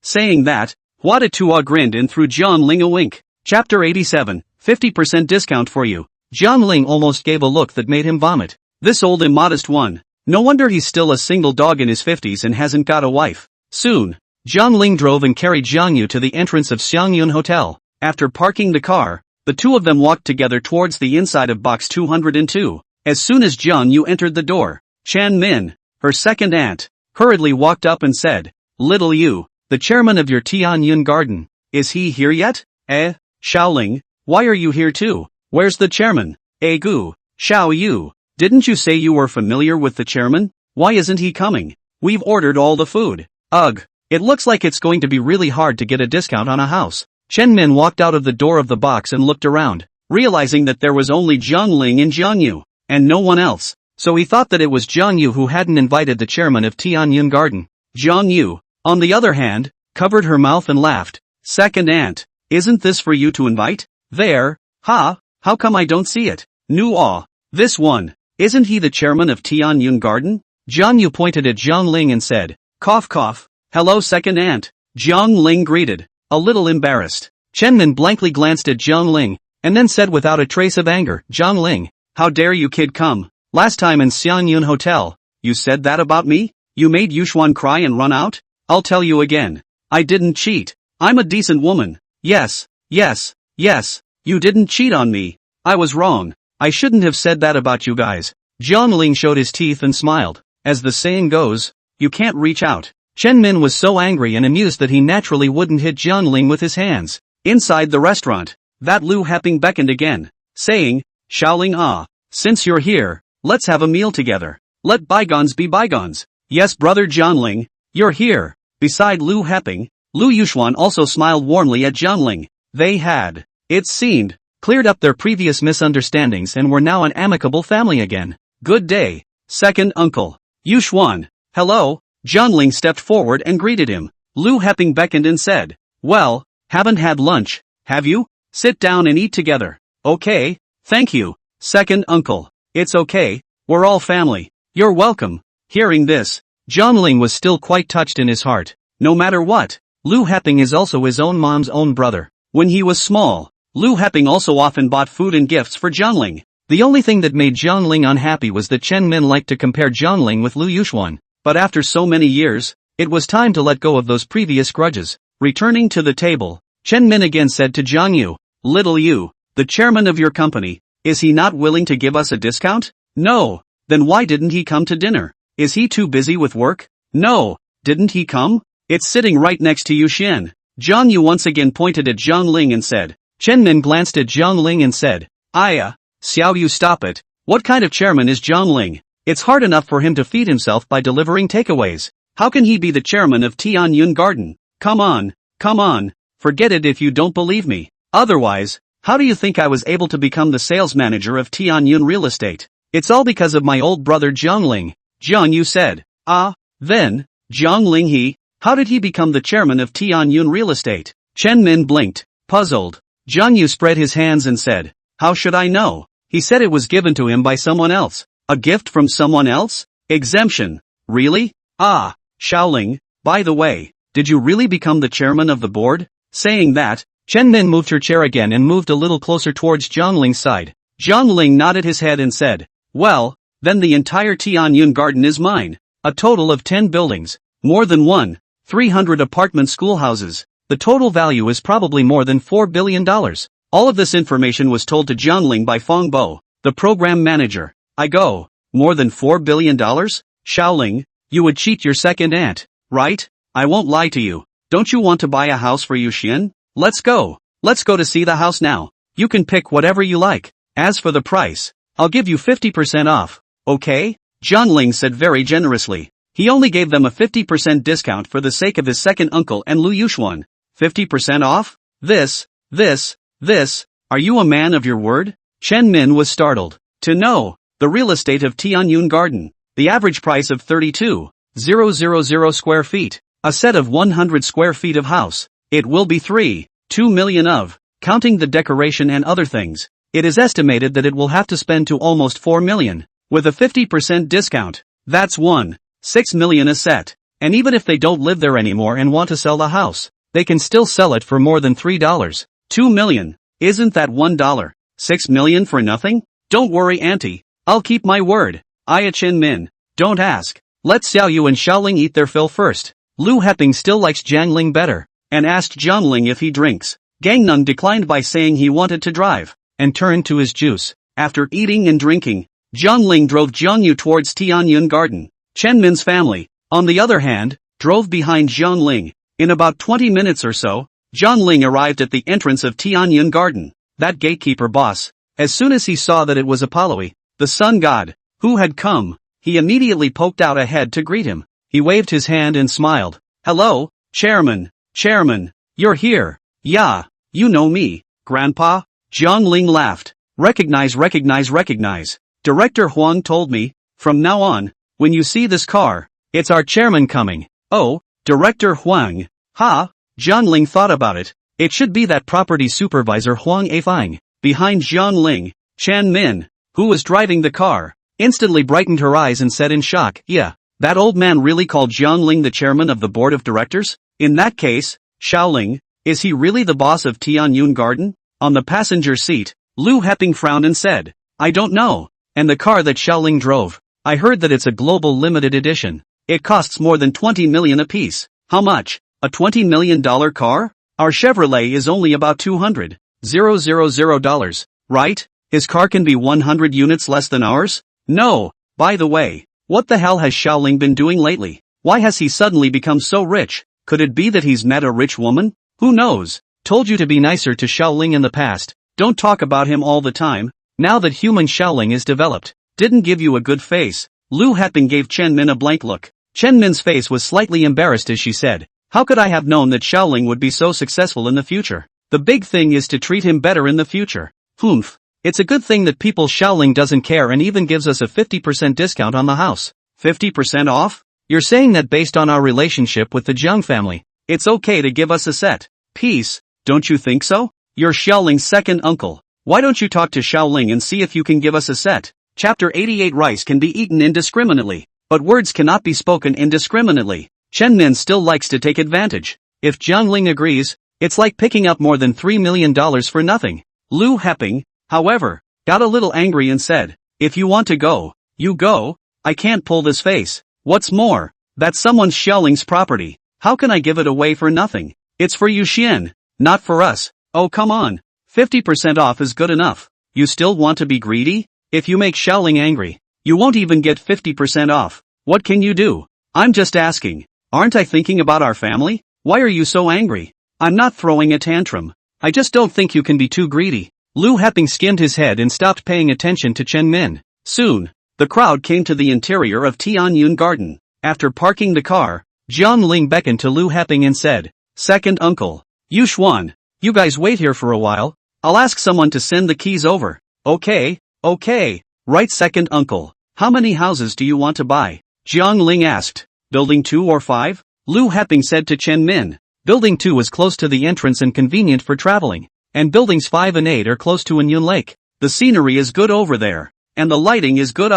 Saying that, Hua Tua grinned and threw Jiang Ling a wink. Chapter 87, 50% discount for you. Jiang Ling almost gave a look that made him vomit. This old immodest one. No wonder he's still a single dog in his 50s and hasn't got a wife. Soon, Jiang Ling drove and carried Jiang Yu to the entrance of Xiangyun Hotel. After parking the car, the two of them walked together towards the inside of box 202. As soon as Jiang Yu entered the door, Chan Min, her second aunt, hurriedly walked up and said, "Little Yu, the chairman of your Tianyun garden, is he here yet?" Xiaoling, why are you here too? Where's the chairman? Gu, Xiao Yu, didn't you say you were familiar with the chairman? Why isn't he coming? We've ordered all the food. Ugh, it looks like it's going to be really hard to get a discount on a house. Chen Min walked out of the door of the box and looked around, realizing that there was only Jiang Ling and Jiang Yu, and no one else. So he thought that it was Jiang Yu who hadn't invited the chairman of Tianyun Garden. Jiang Yu, on the other hand, covered her mouth and laughed. "Second aunt, isn't this for you to invite? There, ha, how come I don't see it? This one, isn't he the chairman of Tianyun Garden?" Jiang Yu pointed at Jiang Ling and said, "Cough cough, hello second aunt." Jiang Ling greeted, a little embarrassed. Chen Min blankly glanced at Jiang Ling, and then said without a trace of anger, "Jiang Ling, how dare you kid come? Last time in Xianyun Hotel, you said that about me? You made Yuxuan cry and run out? I'll tell you again. I didn't cheat. I'm a decent woman. Yes, you didn't cheat on me. I was wrong. I shouldn't have said that about you guys." Jiang Ling showed his teeth and smiled. As the saying goes, you can't reach out. Chen Min was so angry and amused that he naturally wouldn't hit Jiang Ling with his hands. Inside the restaurant, that Lu Happing beckoned again, saying, "Xiaoling since you're here, let's have a meal together. Let bygones be bygones." "Yes brother Jiang Ling, you're here." Beside Lu Happing, Lu Yuxuan also smiled warmly at Jiang Ling. They had, it seemed, cleared up their previous misunderstandings and were now an amicable family again. "Good day, second uncle." "Yuxuan, hello." Jiang Ling stepped forward and greeted him. Lu Happing beckoned and said, "Well, haven't had lunch, have you? Sit down and eat together." "Okay, thank you, second uncle. It's okay, we're all family. You're welcome." Hearing this, Jiang Ling was still quite touched in his heart. No matter what, Lu Happing is also his own mom's own brother. When he was small, Lu Happing also often bought food and gifts for Jiang Ling. The only thing that made Jiang Ling unhappy was that Chen Min liked to compare Jiang Ling with Lu Yuxuan. But after so many years, it was time to let go of those previous grudges. Returning to the table, Chen Min again said to Jiang Yu, "Little Yu, the chairman of your company, is he not willing to give us a discount?" "No." "Then why didn't he come to dinner? Is he too busy with work?" "No, didn't he come? It's sitting right next to you Xian." Jiang Yu once again pointed at Jiang Ling and said. Chen Min glanced at Jiang Ling and said, Xiao Yu stop it. What kind of chairman is Jiang Ling? It's hard enough for him to feed himself by delivering takeaways. How can he be the chairman of Tianyun Garden? Come on, forget it if you don't believe me. Otherwise, how do you think I was able to become the sales manager of Tianyun Real Estate? It's all because of my old brother Jiang Ling. Jiang Yu said. Then, Jiang Ling how did he become the chairman of Tianyun Real Estate? Chen Min blinked, puzzled. Jiang Yu spread his hands and said, "How should I know? He said it was given to him by someone else." "A gift from someone else? Exemption. Really? Xiaoling, by the way, did you really become the chairman of the board?" Saying that, Chen Min moved her chair again and moved a little closer towards Jiang Ling's side. Jiang Ling nodded his head and said, "Well, then the entire Tianyun Garden is mine. A total of 10 buildings, more than 300 apartment schoolhouses. The total value is probably more than $4 billion. All of this information was told to Jiang Ling by Feng Bo, the program manager. "I go, more than $4 billion? Xiaoling, you would cheat your second aunt, right?" I won't lie to you. Don't you want to buy a house for Yuxian? Let's go. Let's go to see the house now. You can pick whatever you like. As for the price, I'll give you 50% off. Okay? Jiangling said very generously. He only gave them a 50% discount for the sake of his second uncle and Lu Yuxuan. 50% off? This. Are you a man of your word? Chen Min was startled to know the real estate of Tianyun Garden. The average price of 32,000 square feet. A set of 100 square feet of house. It will be 2 million of, counting the decoration and other things. It is estimated that it will have to spend to almost 4 million. With a 50% discount, that's 6 million a set. And even if they don't live there anymore and want to sell the house, they can still sell it for more than $3. 2 million. Isn't that $1? 6 million for nothing? Don't worry, auntie. I'll keep my word. Aya Chen Min. Don't ask. Let Xiaoyu and Xiaoling eat their fill first. Lu Heping still likes Jiangling better, and asked Jiangling if he drinks. Gangneng declined by saying he wanted to drive, and turned to his juice. After eating and drinking, Jiangling drove Jiangyu towards Tianyun Garden. Chen Min's family, on the other hand, drove behind Jiangling. In about 20 minutes or so, Jiangling arrived at the entrance of Tianyun Garden. That gatekeeper boss, as soon as he saw that it was Apollo, the sun god, who had come, he immediately poked out a head to greet him. He waved his hand and smiled. Hello, Chairman, you're here. Yeah, you know me, Grandpa. Jiangling laughed. Recognize. Director Huang told me, from now on, when you see this car, it's our chairman coming. Oh, Director Huang. Ha, Jiangling thought about it. It should be that property supervisor Huang Afang. Behind Jiangling, Chen Min, who was driving the car, instantly brightened her eyes and said in shock, yeah, that old man really called Jiangling the chairman of the board of directors? In that case, Xiaoling, is he really the boss of Tianyun Garden? On the passenger seat, Lu Heping frowned and said, I don't know. And the car that Xiaoling drove, I heard that it's a global limited edition. It costs more than 20 million apiece. How much? A $20 million car? Our Chevrolet is only about $200,000, right? His car can be 100 units less than ours? No. By the way, what the hell has Xiaoling been doing lately? Why has he suddenly become so rich? Could it be that he's met a rich woman? Who knows? Told you to be nicer to Xiaoling in the past. Don't talk about him all the time. Now that human Xiaoling is developed. Didn't give you a good face. Lu Heping gave Chen Min a blank look. Chen Min's face was slightly embarrassed as she said, how could I have known that Xiaoling would be so successful in the future? The big thing is to treat him better in the future. Humph. It's a good thing that people Xiaoling doesn't care and even gives us a 50% discount on the house. 50% off? You're saying that based on our relationship with the Jiang family, it's okay to give us a set piece, don't you think so? You're Xiaoling's second uncle. Why don't you talk to Xiaoling and see if you can give us a set? Chapter 88. Rice can be eaten indiscriminately, but words cannot be spoken indiscriminately. Chen Min still likes to take advantage. If Jiangling agrees, it's like picking up more than $3 million for nothing. Lu Heping, however, got a little angry and said, if you want to go, you go. I can't pull this face. What's more, that's someone's Xiaoling's property. How can I give it away for nothing? It's for Yuxian, not for us. Oh come on. 50% off is good enough. You still want to be greedy? If you make Xiaoling angry, you won't even get 50% off. What can you do? I'm just asking. Aren't I thinking about our family? Why are you so angry? I'm not throwing a tantrum. I just don't think you can be too greedy. Lu Heping skimmed his head and stopped paying attention to Chen Min. Soon, the crowd came to the interior of Tianyun Garden. After parking the car, Jiangling beckoned to Lu Heping and said, Second uncle, Yuxuan, you guys wait here for a while. I'll ask someone to send the keys over. Okay. Right, second uncle. How many houses do you want to buy? Jiangling asked. Building 2 or 5? Lu Heping said to Chen Min. Building 2 is close to the entrance and convenient for traveling. And buildings 5 and 8 are close to Anyun Lake. The scenery is good over there. And the lighting is good.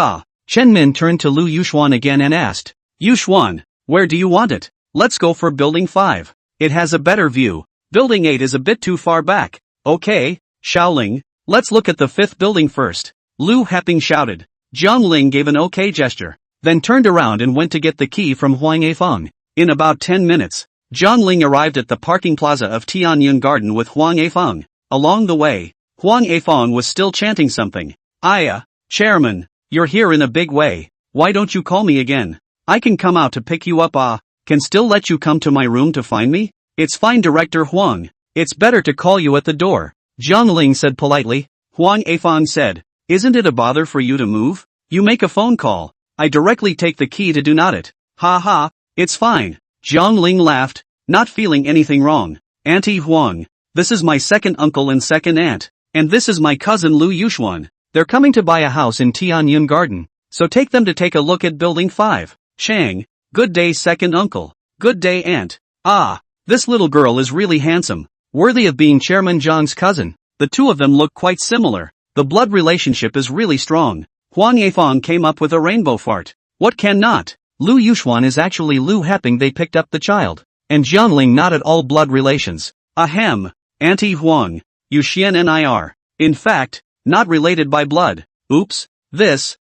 Chen Min turned to Lu Yuxuan again and asked. Yuxuan, where do you want it? Let's go for building 5. It has a better view. Building 8 is a bit too far back. Okay, Xiaoling, let's look at the 5th building first. Lu Heping shouted. Jiangling gave an okay gesture, then turned around and went to get the key from Huang Afang. In about 10 minutes, Jiangling arrived at the parking plaza of Tianyun Garden with Huang Afang. Along the way, Huang Afang was still chanting something. Aya, Chairman, you're here in a big way. Why don't you call me again? I can come out to pick you up. can still let you come to my room to find me? It's fine, Director Huang. It's better to call you at the door, Jiang Ling said politely. Huang Afong said, isn't it a bother for you to move? You make a phone call. I directly take the key to do not it. Ha ha, it's fine. Jiang Ling laughed, not feeling anything wrong. Auntie Huang, this is my second uncle and second aunt. And this is my cousin Lu Yuxuan. They're coming to buy a house in Tianyun Garden. So take them to take a look at Building 5. Chang, good day second uncle. Good day aunt. Ah, this little girl is really handsome. Worthy of being Chairman Zhang's cousin. The two of them look quite similar. The blood relationship is really strong. Huang Yefong came up with a rainbow fart. What cannot? Lu Yuxuan is actually Lu Heping. They picked up the child. And Jiangling not at all blood relations. Ahem. Auntie Huang. Yuxian Nir. In fact, not related by blood. Oops. This.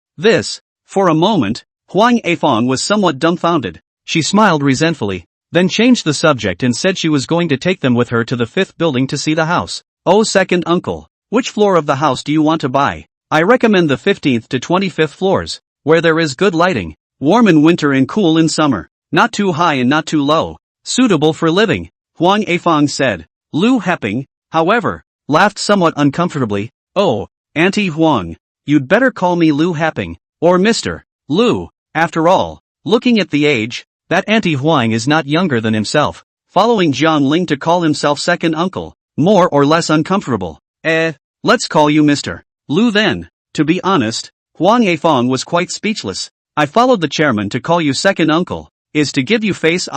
For a moment, Huang Afong was somewhat dumbfounded. She smiled resentfully, then changed the subject and said she was going to take them with her to the 5th building to see the house. Oh second uncle, which floor of the house do you want to buy? I recommend the 15th to 25th floors, where there is good lighting, warm in winter and cool in summer, not too high and not too low, suitable for living, Huang Afong said. Lu Heping, however, laughed somewhat uncomfortably. Oh, Auntie Huang, you'd better call me Lu Heping, or Mr. Lu. After all, looking at the age, that Auntie Huang is not younger than himself, following Jiang Ling to call himself second uncle, more or less uncomfortable. Let's call you Mr. Lu then. To be honest, Huang Afong was quite speechless. I followed the chairman to call you second uncle, is to give you face.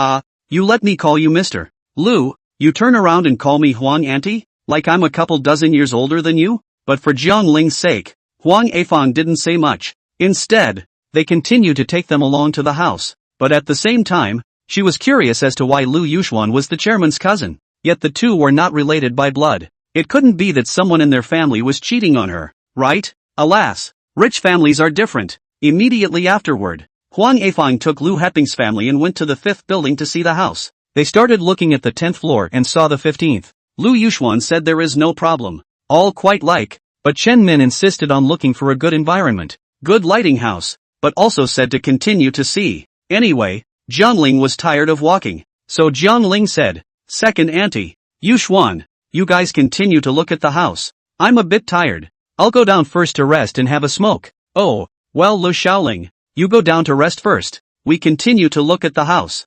You let me call you Mr. Lu, you turn around and call me Huang auntie, like I'm a couple dozen years older than you? But for Jiang Ling's sake, Huang Afong didn't say much. Instead, they continued to take them along to the house. But at the same time, she was curious as to why Lu Yuxuan was the chairman's cousin. Yet the two were not related by blood. It couldn't be that someone in their family was cheating on her, right? Alas, rich families are different. Immediately afterward, Huang Afong took Lu Heping's family and went to the 5th building to see the house. They started looking at the 10th floor and saw the 15th. Lu Yuxuan said there is no problem. All quite like, but Chen Min insisted on looking for a good environment, good lighting house, but also said to continue to see. Anyway, Jiangling was tired of walking, so Jiangling said, second auntie, Yuxuan, you guys continue to look at the house. I'm a bit tired. I'll go down first to rest and have a smoke. Oh, well Lu Xiaoling, you go down to rest first. We continue to look at the house.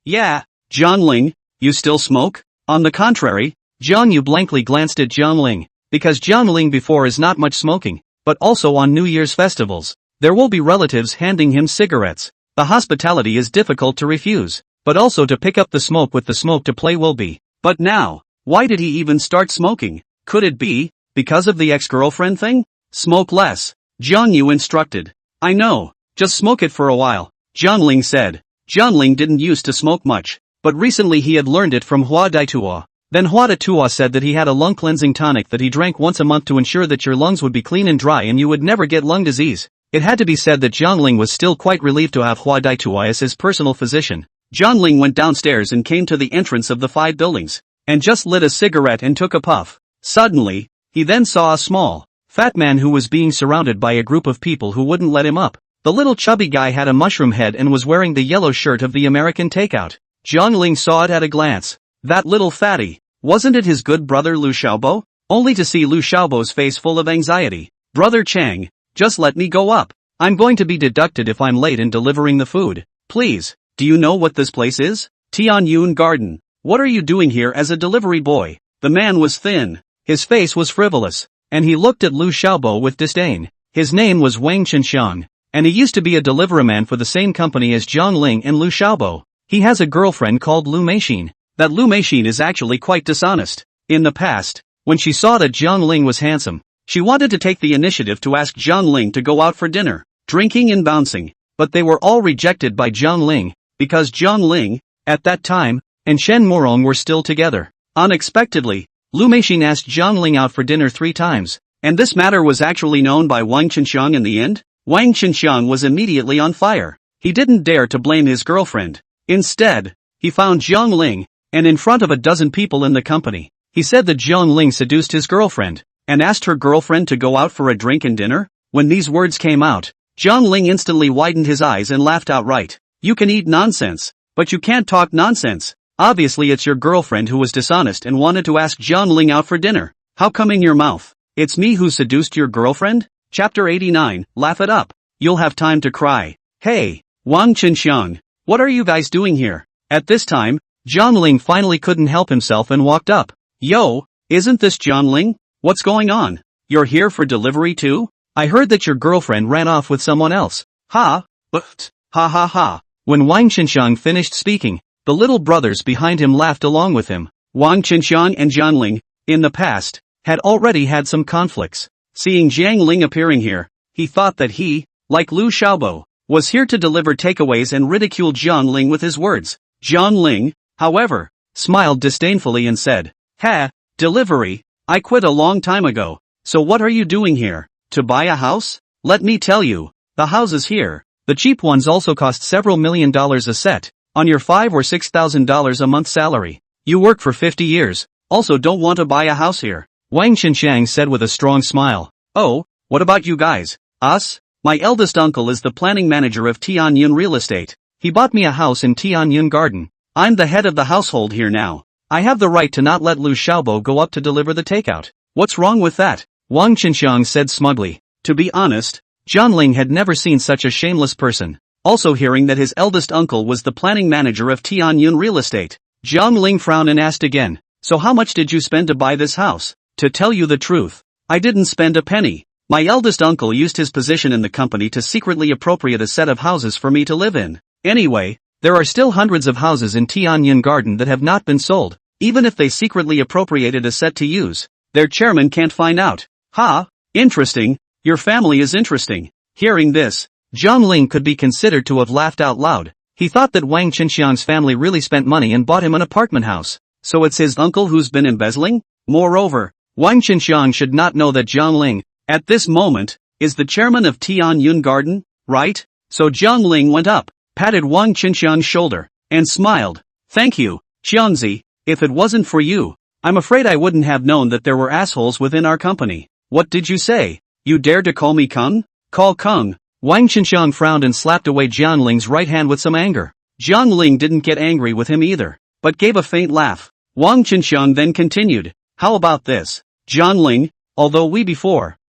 Yeah. Jiangling, you still smoke? On the contrary, Jiang Yu blankly glanced at Jiangling, because Jiangling before is not much smoking, but also on New Year's festivals. There will be relatives handing him cigarettes. The hospitality is difficult to refuse, but also to pick up the smoke with the smoke to play will be. But now, why did he even start smoking? Could it be because of the ex-girlfriend thing? Smoke less, Jiang Yu instructed. I know, just smoke it for a while, Jiangling said. Jiangling didn't used to smoke much, but recently he had learned it from Hua Daitua. Then Hua Daitua said that he had a lung cleansing tonic that he drank once a month to ensure that your lungs would be clean and dry and you would never get lung disease. It had to be said that Jiangling was still quite relieved to have Hua Daitua as his personal physician. Jiangling went downstairs and came to the entrance of the 5 buildings, and just lit a cigarette and took a puff. Suddenly, he then saw a small, fat man who was being surrounded by a group of people who wouldn't let him up. The little chubby guy had a mushroom head and was wearing the yellow shirt of the American takeout. Jiangling saw it at a glance. That little fatty, wasn't it his good brother Lu Xiaobo? Only to see Lu Xiaobo's face full of anxiety. Brother Chang, just let me go up. I'm going to be deducted if I'm late in delivering the food. Please, do you know what this place is? Tianyun Garden. What are you doing here as a delivery boy? The man was thin. His face was frivolous, and he looked at Lu Xiaobo with disdain. His name was Wang Chenxiang, and he used to be a deliveryman for the same company as Jiang Ling and Lu Xiaobo. He has a girlfriend called Lu Meixin. That Lu Meixin is actually quite dishonest. In the past, when she saw that Jiang Ling was handsome, she wanted to take the initiative to ask Jiang Ling to go out for dinner, drinking and bouncing, but they were all rejected by Jiang Ling, because Jiang Ling, at that time, and Shen Morong were still together. Unexpectedly, Lu Meixin asked Jiang Ling out for dinner 3 times, and this matter was actually known by Wang Chenxiang in the end. Wang Chenxiang was immediately on fire. He didn't dare to blame his girlfriend. Instead, he found Jiang Ling, and in front of a dozen people in the company, he said that Jiang Ling seduced his girlfriend, and asked her girlfriend to go out for a drink and dinner. When these words came out, Jiang Ling instantly widened his eyes and laughed outright. You can eat nonsense. But you can't talk nonsense. Obviously it's your girlfriend who was dishonest and wanted to ask John Ling out for dinner. How come in your mouth? It's me who seduced your girlfriend? Chapter 89, Laugh it up. You'll have time to cry. Hey, Wang Qinxiang, what are you guys doing here? At this time, John Ling finally couldn't help himself and walked up. Yo, isn't this John Ling? What's going on? You're here for delivery too? I heard that your girlfriend ran off with someone else. Ha, but, ha ha ha. When Wang Qinxiang finished speaking, the little brothers behind him laughed along with him. Wang Qinxiang and John Ling, in the past, had already had some conflicts. Seeing Jiang Ling appearing here, he thought that he, like Lu Xiaobo, was here to deliver takeaways and ridicule John Ling with his words. John Ling, however, smiled disdainfully and said, Ha, delivery, I quit a long time ago, so what are you doing here? To buy a house? Let me tell you, the houses here, the cheap ones also cost several $1 million a set, on your $5,000 or $6,000 a month salary. You work for 50 years, also don't want to buy a house here. Wang Qinxiang said with a strong smile. Oh, what about you guys? Us? My eldest uncle is the planning manager of Tianyun Real Estate. He bought me a house in Tianyun Garden. I'm the head of the household here now. I have the right to not let Lu Xiaobo go up to deliver the takeout. What's wrong with that? Wang Qinxiang said smugly. To be honest, John Ling had never seen such a shameless person. Also hearing that his eldest uncle was the planning manager of Tianyun Real Estate, John Ling frowned and asked again, so how much did you spend to buy this house? To tell you the truth, I didn't spend a penny. My eldest uncle used his position in the company to secretly appropriate a set of houses for me to live in. Anyway, there are still hundreds of houses in Tianyun Garden that have not been sold, even if they secretly appropriated a set to use. Their chairman can't find out. Ha, interesting, your family is interesting. Hearing this, John Ling could be considered to have laughed out loud. He thought that Wang Qinxiang's family really spent money and bought him an apartment house. So it's his uncle who's been embezzling? Moreover, Wang Qinxiang should not know that John Ling, at this moment, is the chairman of Tianyun Garden, right? So John Ling went up, patted Wang Qinxiang's shoulder, and smiled. Thank you, Xiangzi, if it wasn't for you, I'm afraid I wouldn't have known that there were assholes within our company. What did you say? You dare to call me Kung? Call Kung. Wang Qinxiang frowned and slapped away Jiang Ling's right hand with some anger. Jiang Ling didn't get angry with him either, but gave a faint laugh. Wang Qinxiang then continued, how about this, Jiang Ling, although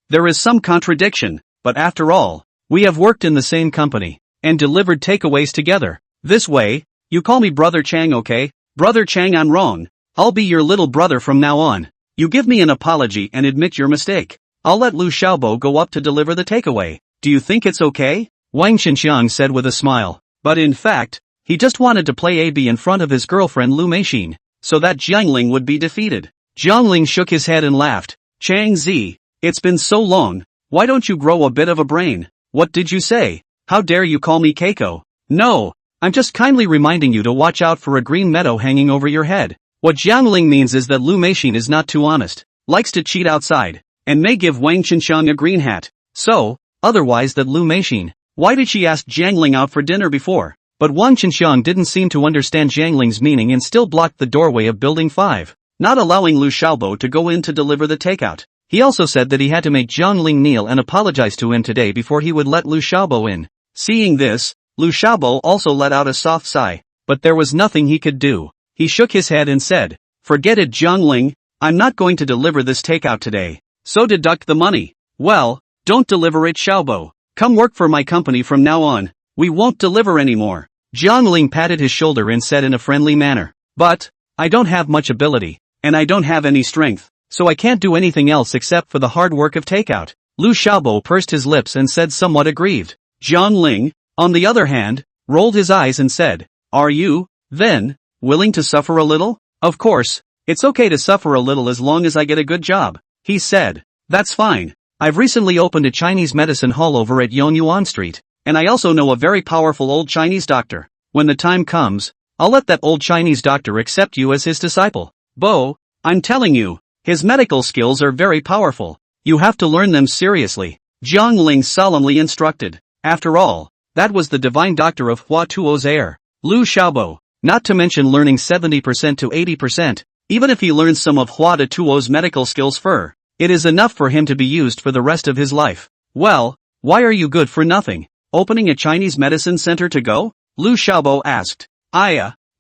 there is some contradiction, but after all, we have worked in the same company, and delivered takeaways together. This way, you call me Brother Chang, okay? Brother Chang, I'm wrong. I'll be your little brother from now on. You give me an apology and admit your mistake. I'll let Lu Xiaobo go up to deliver the takeaway. Do you think it's okay? Wang Qinxiang said with a smile. But in fact, he just wanted to play AB in front of his girlfriend Lu Meixin, so that Jiang Ling would be defeated. Jiang Ling shook his head and laughed. Chang Zi, it's been so long, why don't you grow a bit of a brain? What did you say? How dare you call me Keiko? No, I'm just kindly reminding you to watch out for a green meadow hanging over your head. What Jiang Ling means is that Lu Meixin is not too honest, likes to cheat outside, and may give Wang Qinxiang a green hat. So, otherwise that Lu Meixin, why did she ask Jiang Ling out for dinner before? But Wang Qinxiang didn't seem to understand Jiang Ling's meaning and still blocked the doorway of Building 5, not allowing Lu Xiaobo to go in to deliver the takeout. He also said that he had to make Jiang Ling kneel and apologize to him today before he would let Lu Xiaobo in. Seeing this, Lu Xiaobo also let out a soft sigh, but there was nothing he could do. He shook his head and said, forget it, Jiang Ling, I'm not going to deliver this takeout today, so deduct the money. Well, don't deliver it, Xiaobo. Come work for my company from now on. We won't deliver anymore. Jiang Ling patted his shoulder and said in a friendly manner, but, I don't have much ability, and I don't have any strength, so I can't do anything else except for the hard work of takeout. Lu Xiaobo pursed his lips and said somewhat aggrieved. Jiang Ling, on the other hand, rolled his eyes and said, are you, then, willing to suffer a little? Of course, it's okay to suffer a little as long as I get a good job, he said. That's fine. I've recently opened a Chinese medicine hall over at Yongyuan Street, and I also know a very powerful old Chinese doctor. When the time comes, I'll let that old Chinese doctor accept you as his disciple. Bo, I'm telling you, his medical skills are very powerful. You have to learn them seriously, Jiang Ling solemnly instructed. After all, that was the divine doctor of Hua Tuo's heir, Lu Xiaobo, not to mention learning 70% to 80%, even if he learns some of Hua Tuo's medical skills it is enough for him to be used for the rest of his life. Well, why are you good for nothing, opening a Chinese medicine center to go? Lu Xiaobo asked.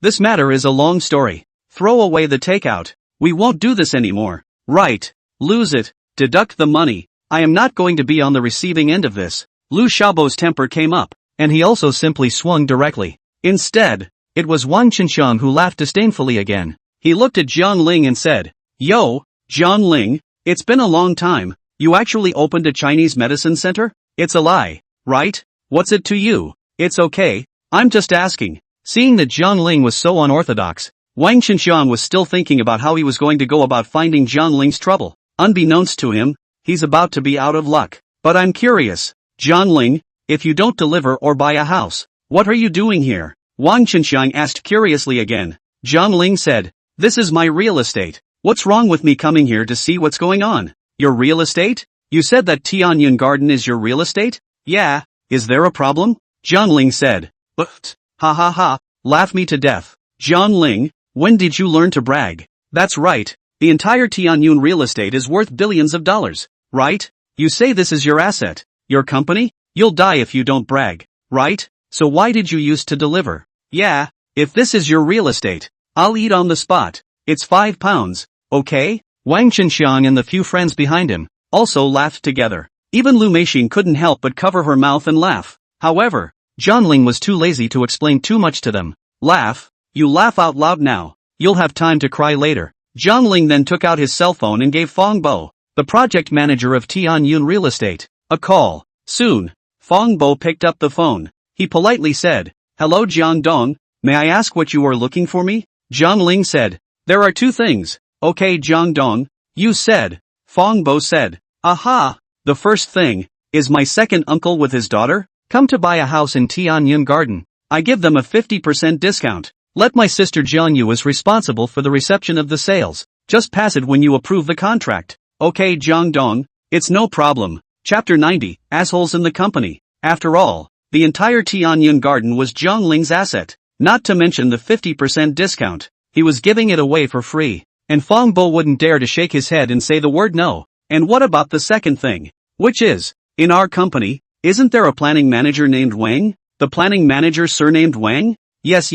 This matter is a long story. Throw away the takeout. We won't do this anymore. Right. Lose it. Deduct the money. I am not going to be on the receiving end of this. Lu Xiaobo's temper came up, and he also simply swung directly. Instead, it was Wang Qinxiang who laughed disdainfully again. He looked at Jiang Ling and said, Yo, Jiang Ling, it's been a long time. You actually opened a Chinese medicine center? It's a lie, right? What's it to you? It's okay, I'm just asking. Seeing that Jiang Ling was so unorthodox, Wang Qinxiang was still thinking about how he was going to go about finding Jiang Ling's trouble. Unbeknownst to him, he's about to be out of luck. But I'm curious, Jiang Ling, if you don't deliver or buy a house, what are you doing here? Wang Qinxiang asked curiously again. Jiang Ling said, This is my real estate. What's wrong with me coming here to see what's going on? Your real estate? You said that Tianyun Garden is your real estate? Yeah, is there a problem? Jiang Ling said. But, ha ha ha, laugh me to death. Jiang Ling, when did you learn to brag? That's right, the entire Tianyun real estate is worth billions of dollars, right? You say this is your asset, your company? You'll die if you don't brag, right? So why did you used to deliver? Yeah, if this is your real estate, I'll eat on the spot. It's £5, okay? Wang Qinxiang and the few friends behind him also laughed together. Even Lu Meixing couldn't help but cover her mouth and laugh. However, Jiang Ling was too lazy to explain too much to them. Laugh? You laugh out loud now. You'll have time to cry later. Jiang Ling then took out his cell phone and gave Fong Bo, the project manager of Tianyun Real Estate, a call. Soon, Fong Bo picked up the phone. He politely said, Hello Jiang Dong, may I ask what you are looking for me? Jiang Ling said, There are two things. Okay Jiang Dong, you said. Fong Bo said, Aha, the first thing, is my second uncle with his daughter, come to buy a house in Tianyun Garden. I give them a 50% discount. Let my sister Jiang Yu is responsible for the reception of the sales. Just pass it when you approve the contract. Okay Jiang Dong, it's no problem. Chapter 90, Assholes in the Company. After all, the entire Tianyun Garden was Jiang Ling's asset, not to mention the 50% discount. He was giving it away for free. And Fong Bo wouldn't dare to shake his head and say the word no. And what about the second thing? Which is, in our company, isn't there a planning manager named Wang? The planning manager surnamed Wang? Yes.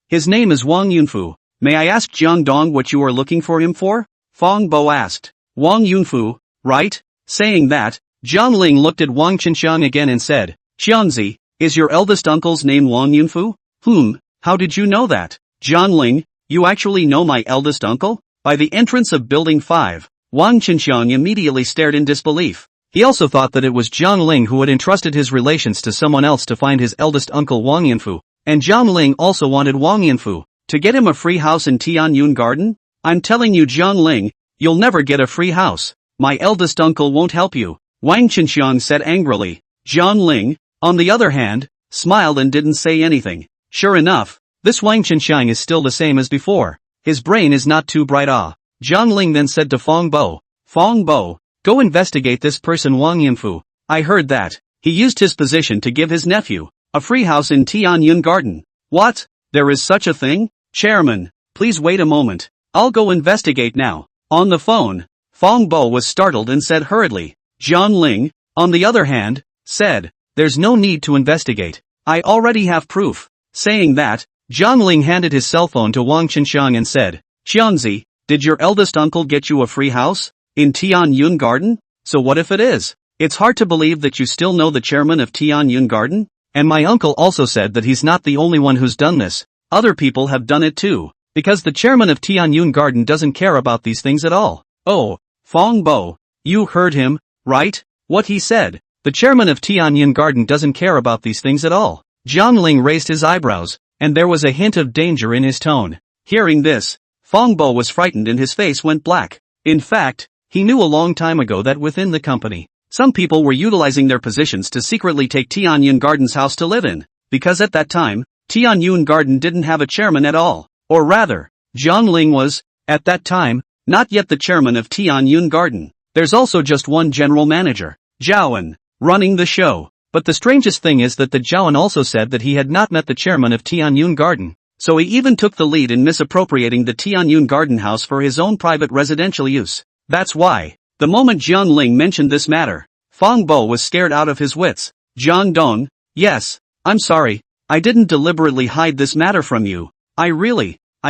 His name is Wang Yunfu. May I ask Jiang Dong what you are looking for him for? Fong Bo asked. Wang Yunfu, right? Saying that, Jiang Ling looked at Wang Qinxiang again and said, Xiangzi, is your eldest uncle's name Wang Yunfu? How did you know that? Jiang Ling, you actually know my eldest uncle? By the entrance of Building 5, Wang Qinxiang immediately stared in disbelief. He also thought that it was Jiang Ling who had entrusted his relations to someone else to find his eldest uncle Wang Yunfu. And Jiang Ling also wanted Wang Yunfu to get him a free house in Tianyun Garden? I'm telling you Jiang Ling, you'll never get a free house. My eldest uncle won't help you. Wang Qinxiang said angrily. Jiang Ling, on the other hand, smiled and didn't say anything. Sure enough, this Wang Qinxiang is still the same as before. His brain is not too bright. Jiang Ling then said to Fong Bo, go investigate this person Wang Yunfu. I heard that he used his position to give his nephew a free house in Tianyun Garden. What? There is such a thing? Chairman, please wait a moment. I'll go investigate now. On the phone, Fong Bo was startled and said hurriedly. Jiang Ling, on the other hand, said, There's no need to investigate. I already have proof. Saying that, Jiang Ling handed his cell phone to Wang Qinxiang and said, Xiangzi, did your eldest uncle get you a free house? In Tianyun Garden? So what if it is? It's hard to believe that you still know the chairman of Tianyun Garden? And my uncle also said that he's not the only one who's done this. Other people have done it too. Because the chairman of Tianyun Garden doesn't care about these things at all. Oh, Fong Bo, you heard him, right? What he said. The chairman of Tianyun Garden doesn't care about these things at all. Jiang Ling raised his eyebrows, and there was a hint of danger in his tone. Hearing this, Fong Bo was frightened and his face went black. In fact, he knew a long time ago that within the company, some people were utilizing their positions to secretly take Tianyun Garden's house to live in, because at that time, Tianyun Garden didn't have a chairman at all. Or rather, Jiang Ling was, at that time, not yet the chairman of Tianyun Garden. There's also just one general manager, Zhaoan, running the show. But the strangest thing is that the Zhaoan also said that he had not met the chairman of Tianyun Garden. So he even took the lead in misappropriating the Tianyun Garden house for his own private residential use. That's why, the moment Jiang Ling mentioned this matter, Fong Bo was scared out of his wits. Jiang Dong, yes, I'm sorry, I didn't deliberately hide this matter from you. I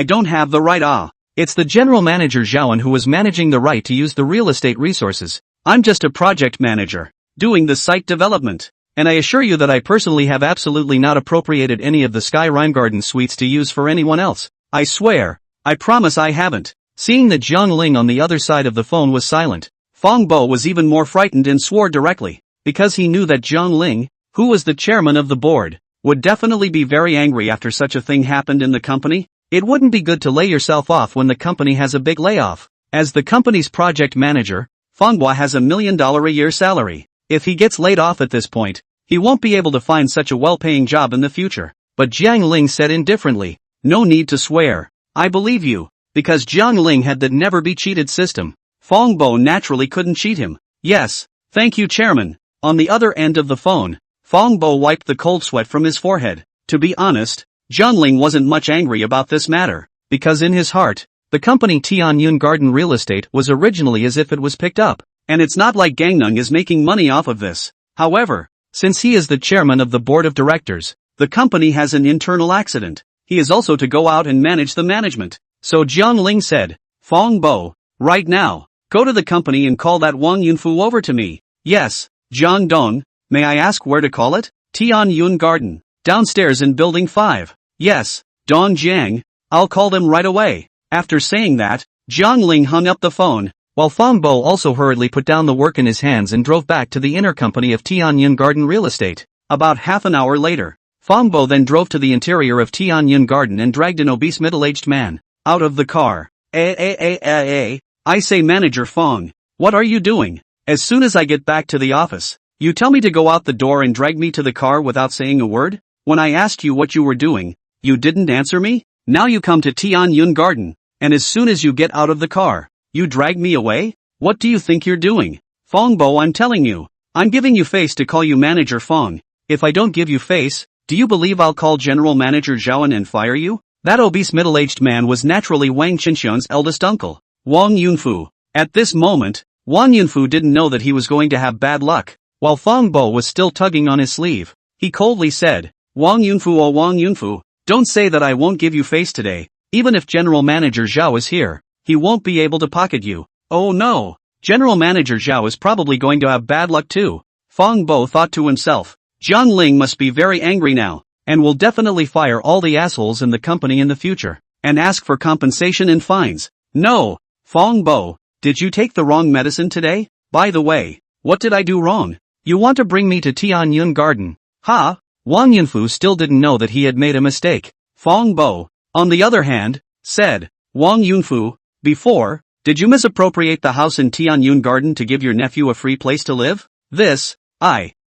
don't have the right. It's the general manager Zhaoan who was managing the right to use the real estate resources. I'm just a project manager, doing the site development. And I assure you that I personally have absolutely not appropriated any of the Sky Rheingarten suites to use for anyone else. I swear. I promise I haven't. Seeing that Jiang Ling on the other side of the phone was silent, Fang Bo was even more frightened and swore directly, because he knew that Jiang Ling, who was the chairman of the board, would definitely be very angry after such a thing happened in the company. It wouldn't be good to lay yourself off when the company has a big layoff. As the company's project manager, Fanghua has $1 million a year salary. If he gets laid off at this point, he won't be able to find such a well-paying job in the future. But Jiang Ling said indifferently, "No need to swear. I believe you." Because Jiang Ling had the never-be-cheated system, Fang Bo naturally couldn't cheat him. "Yes, thank you, Chairman." On the other end of the phone, Fang Bo wiped the cold sweat from his forehead. To be honest, Jiang Ling wasn't much angry about this matter, because in his heart, the company Tianyun Garden Real Estate was originally as if it was picked up, and it's not like Gangnung is making money off of this. However, since he is the chairman of the board of directors, the company has an internal accident. He is also to go out and manage the management. So Jiang Ling said, "Fang Bo, right now, go to the company and call that Wang Yunfu over to me." "Yes, Jiang Dong, may I ask where to call it?" "Tianyun Garden, downstairs in building 5. "Yes, Dong Jiang, I'll call them right away." After saying that, Jiang Ling hung up the phone, while Fang Bo also hurriedly put down the work in his hands and drove back to the inner company of Tianyun Garden Real Estate. About half an hour later, Fang Bo then drove to the interior of Tianyun Garden and dragged an obese middle-aged man out of the car. I say, Manager Fang, what are you doing? As soon as I get back to the office, you tell me to go out the door and drag me to the car without saying a word? When I asked you what you were doing, you didn't answer me? Now you come to Tianyun Garden, and as soon as you get out of the car, you drag me away? What do you think you're doing? Fang Bo, I'm telling you, I'm giving you face to call you Manager Fang. If I don't give you face, do you believe I'll call General Manager Zhaoan and fire you? That obese middle-aged man was naturally Wang Qinxian's eldest uncle, Wang Yunfu. At this moment, Wang Yunfu didn't know that he was going to have bad luck. While Fang Bo was still tugging on his sleeve, he coldly said, "Wang Yunfu, oh Wang Yunfu, don't say that I won't give you face today. Even if General Manager Zhao is here, he won't be able to pocket you." Oh no, General Manager Zhao is probably going to have bad luck too. Fang Bo thought to himself, Jiang Ling must be very angry now, and will definitely fire all the assholes in the company in the future, and ask for compensation and fines. No, Fang Bo, did you take the wrong medicine today? By the way, what did I do wrong? You want to bring me to Tianyun Garden? Ha? Wang Yunfu still didn't know that he had made a mistake. Fang Bo, on the other hand, said, Wang Yunfu, before, did you misappropriate the house in Tianyun Garden to give your nephew a free place to live?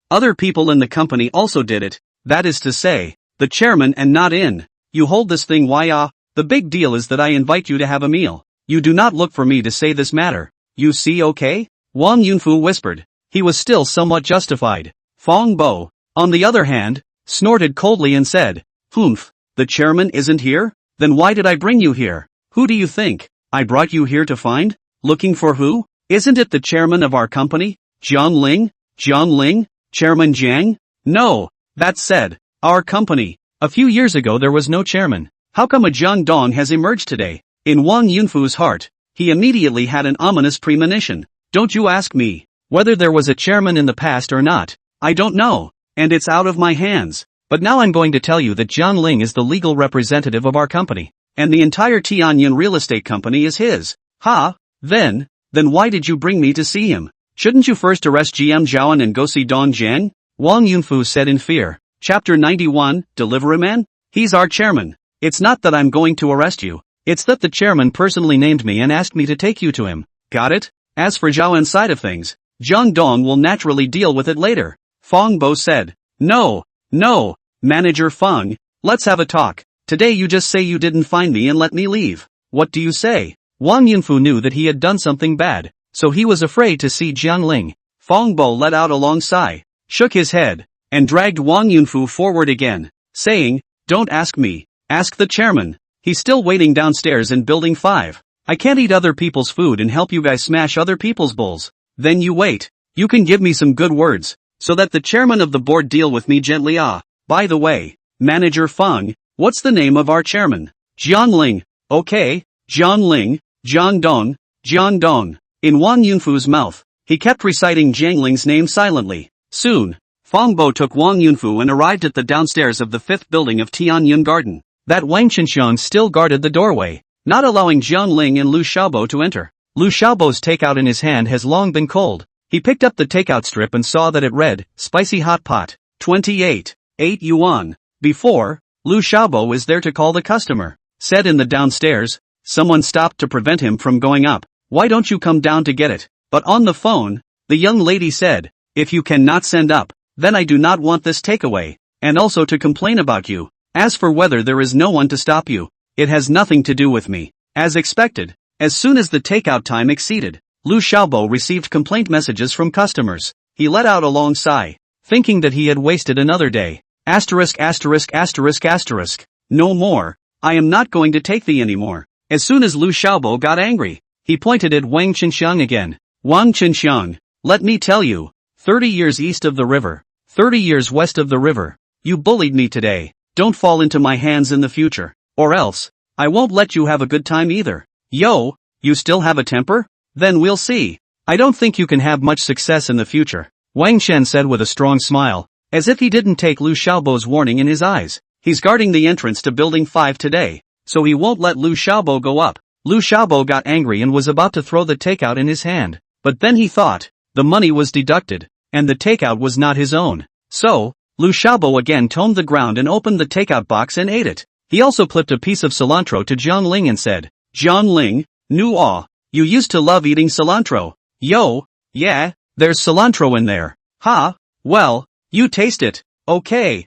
Other people in the company also did it. That is to say, the chairman and not in. You hold this thing the big deal is that I invite you to have a meal. You do not look for me to say this matter. You see, okay? Wang Yunfu whispered. He was still somewhat justified. Fang Bo, on the other hand, snorted coldly and said, "Humph, the chairman isn't here? Then why did I bring you here? Who do you think I brought you here to find? Looking for who? Isn't it the chairman of our company? Jiang Ling? Jiang Ling? Chairman Jiang? No. That said, our company. A few years ago there was no chairman. How come a Jiang Dong has emerged today?" In Wang Yunfu's heart, he immediately had an ominous premonition. Don't you ask me whether there was a chairman in the past or not. I don't know, and it's out of my hands. But now I'm going to tell you that Jiang Ling is the legal representative of our company, and the entire Tianyun real estate company is his. Ha? Then why did you bring me to see him? Shouldn't you first arrest GM Zhaoan and go see Dong Jiang? Wang Yunfu said in fear. Chapter 91, Deliveryman? He's our chairman. It's not that I'm going to arrest you. It's that the chairman personally named me and asked me to take you to him. Got it? As for Zhaoan's side of things, Jiang Dong will naturally deal with it later. Fang Bo said. No, Manager Fang, let's have a talk. Today you just say you didn't find me and let me leave. What do you say? Wang Yunfu knew that he had done something bad, so he was afraid to see Jiang Ling. Fang Bo let out a long sigh, shook his head, and dragged Wang Yunfu forward again, saying, "Don't ask me, ask the chairman. He's still waiting downstairs in building 5. I can't eat other people's food and help you guys smash other people's bowls. Then you wait. You can give me some good words, so that the chairman of the board deal with me gently. By the way, Manager Feng, what's the name of our chairman? Jiangling. Okay, Jiangling, Jiangdong, Jiangdong. In Wang Yunfu's mouth, he kept reciting Jiangling's name silently. Soon, Feng Bo took Wang Yunfu and arrived at the downstairs of the 5th building of Tianyun Garden. That Wang Qinxiang still guarded the doorway, not allowing Jiangling and Lu Xiaobo to enter. Lu Xiaobo's takeout in his hand has long been cold. He picked up the takeout strip and saw that it read, Spicy Hot Pot, 28, 8 yuan. Before, Lu Xiaobo is there to call the customer. Said in the downstairs, someone stopped to prevent him from going up. Why don't you come down to get it? But on the phone, the young lady said, if you cannot send up, then I do not want this takeaway, and also to complain about you. As for whether there is no one to stop you, it has nothing to do with me. As expected, as soon as the takeout time exceeded, Lu Xiaobo received complaint messages from customers. He let out a long sigh, thinking that he had wasted another day. Asterisk. No more. I am not going to take thee anymore. As soon as Lu Xiaobo got angry, he pointed at Wang Qinxiang again. Wang Qinxiang, let me tell you, 30 years east of the river, 30 years west of the river, you bullied me today. Don't fall into my hands in the future, or else, I won't let you have a good time either. Yo, you still have a temper? Then we'll see. I don't think you can have much success in the future, Wang Shen said with a strong smile, as if he didn't take Lu Xiaobo's warning in his eyes. He's guarding the entrance to Building 5 today, so he won't let Lu Xiaobo go up. Lu Xiaobo got angry and was about to throw the takeout in his hand, but then he thought, the money was deducted, and the takeout was not his own. So, Lu Xiaobo again toned the ground and opened the takeout box and ate it. He also clipped a piece of cilantro to Jiangling and said, Jiangling, you used to love eating cilantro. Yo, yeah, there's cilantro in there. Ha, well, you taste it. Okay.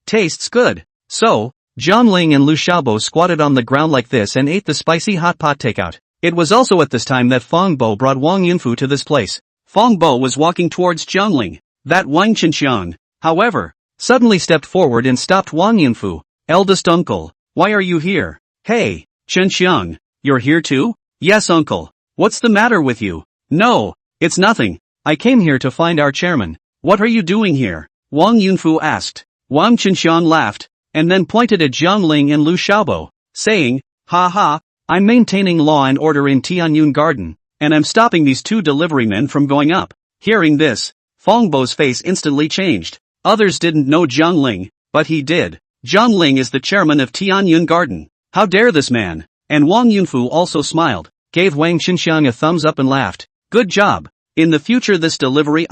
Tastes good. So, Jiangling and Lu Xiaobo squatted on the ground like this and ate the spicy hot pot takeout. It was also at this time that Feng Bo brought Wang Yunfu to this place. Feng Bo was walking towards Jiangling. That Wang Qinxiang, however, suddenly stepped forward and stopped Wang Yunfu. Eldest uncle, why are you here? Hey, Qinxiang, you're here too? Yes uncle. What's the matter with you? No, it's nothing. I came here to find our chairman. What are you doing here? Wang Yunfu asked. Wang Qinxiang laughed, and then pointed at Jiangling and Lu Xiaobo, saying, ha ha, I'm maintaining law and order in Tianyun Garden, and I'm stopping these 2 delivery men from going up. Hearing this, Feng Bo's face instantly changed. Others didn't know Jiangling, but he did. Jiangling is the chairman of Tianyun Garden. How dare this man? And Wang Yunfu also smiled, gave Wang Qinxiang a thumbs up and laughed. Good job. In the future this delivery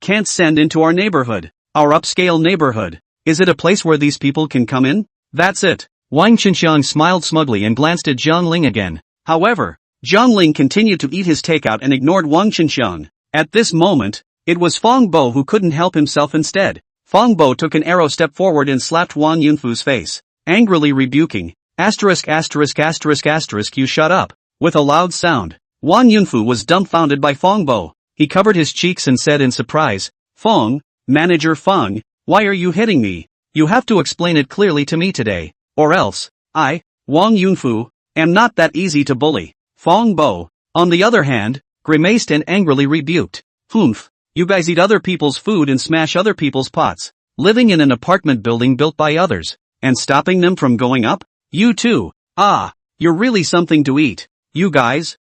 can't send into our neighborhood. Our upscale neighborhood. Is it a place where these people can come in? That's it. Wang Qinxiang smiled smugly and glanced at Jiangling again. However, Jiangling continued to eat his takeout and ignored Wang Qinxiang. At this moment, it was Feng Bo who couldn't help himself instead. Feng Bo took an arrow step forward and slapped Wang Yunfu's face, angrily rebuking, you shut up. With a loud sound, Wang Yunfu was dumbfounded by Feng Bo. He covered his cheeks and said in surprise, Manager Feng, why are you hitting me? You have to explain it clearly to me today, or else, I, Wang Yunfu, am not that easy to bully. Feng Bo, on the other hand, grimaced and angrily rebuked. Humph, you guys eat other people's food and smash other people's pots, living in an apartment building built by others, and stopping them from going up? You too, you're really something to eat. You guys,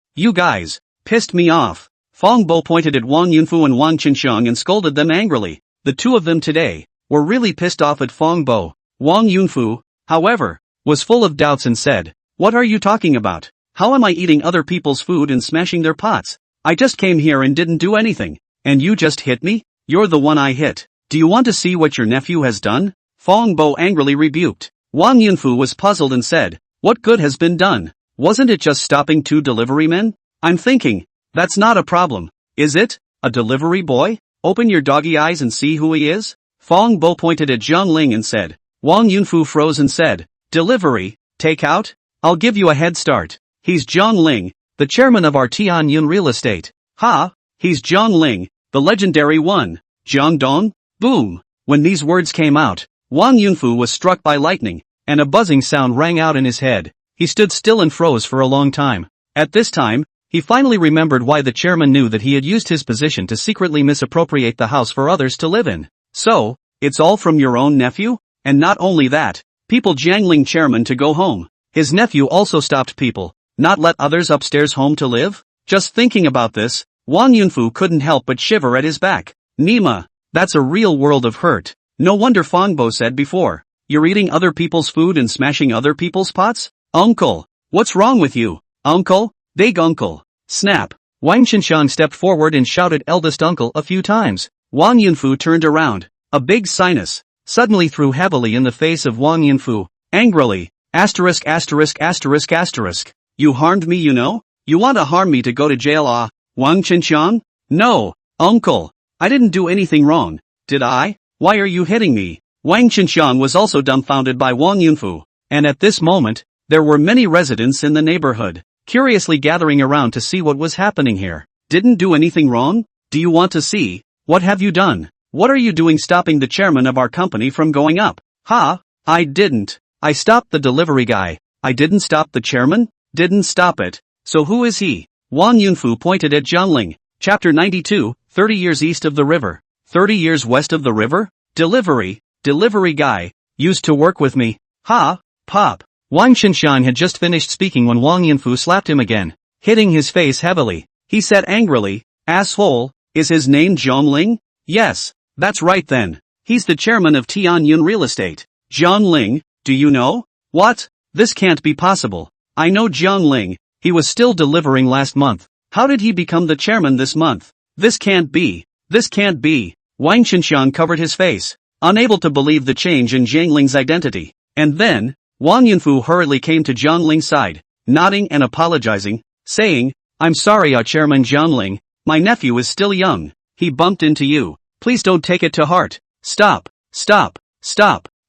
pissed me off. Feng Bo pointed at Wang Yunfu and Wang Qinxiang and scolded them angrily. The 2 of them today were really pissed off at Feng Bo. Wang Yunfu, however, was full of doubts and said, what are you talking about? How am I eating other people's food and smashing their pots? I just came here and didn't do anything, and you just hit me? You're the one I hit. Do you want to see what your nephew has done? Feng Bo angrily rebuked. Wang Yunfu was puzzled and said, what good has been done? Wasn't it just stopping 2 delivery men? I'm thinking, that's not a problem, is it? A delivery boy? Open your doggy eyes and see who he is? Feng Bo pointed at Jiangling and said. Wang Yunfu froze and said, delivery, takeout? I'll give you a head start. He's Jiangling, the chairman of our Tianyun real estate. Ha! He's Jiangling, the legendary one. Jiangdong? Boom! When these words came out, Wang Yunfu was struck by lightning, and a buzzing sound rang out in his head. He stood still and froze for a long time. At this time, he finally remembered why the chairman knew that he had used his position to secretly misappropriate the house for others to live in. So, it's all from your own nephew? And not only that, people jangling chairman to go home. His nephew also stopped people, not let others upstairs home to live? Just thinking about this, Wang Yunfu couldn't help but shiver at his back. Nima, that's a real world of hurt. No wonder Fangbo said before. You're eating other people's food and smashing other people's pots? Uncle, what's wrong with you? Uncle, big uncle. Snap. Wang Qinshan stepped forward and shouted eldest uncle a few times. Wang Yunfu turned around. A big sinus suddenly threw heavily in the face of Wang Yunfu. Angrily. Asterisk asterisk asterisk asterisk. You harmed me, you know? You want to harm me to go to jail, ah? Wang Qinshan? No, uncle. I didn't do anything wrong. Did I? Why are you hitting me? Wang Qinshan was also dumbfounded by Wang Yunfu. And at this moment, there were many residents in the neighborhood, curiously gathering around to see what was happening here. Didn't do anything wrong? Do you want to see? What have you done? What are you doing stopping the chairman of our company from going up? Ha? I didn't. I stopped the delivery guy. I didn't stop the chairman? Didn't stop it. So who is he? Wang Yunfu pointed at Zhangling. Chapter 92, 30 years east of the river. 30 years west of the river? Delivery guy. Used to work with me. Ha? Pop. Wang Qinshan had just finished speaking when Wang Yunfu slapped him again, hitting his face heavily. He said angrily, asshole, is his name Zhangling? Yes, that's right then. He's the chairman of Tianyun Real Estate. Zhangling, do you know? What? This can't be possible. I know Zhangling. He was still delivering last month. How did he become the chairman this month? This can't be. This can't be. Wang Qinshan covered his face, unable to believe the change in Zhangling's identity. And then, Wang Yunfu hurriedly came to Zhangling's side, nodding and apologizing, saying, I'm sorry, Chairman Zhangling, my nephew is still young. He bumped into you. Please don't take it to heart. Stop.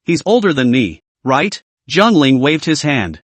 He's older than me, right? Zhangling waved his hand.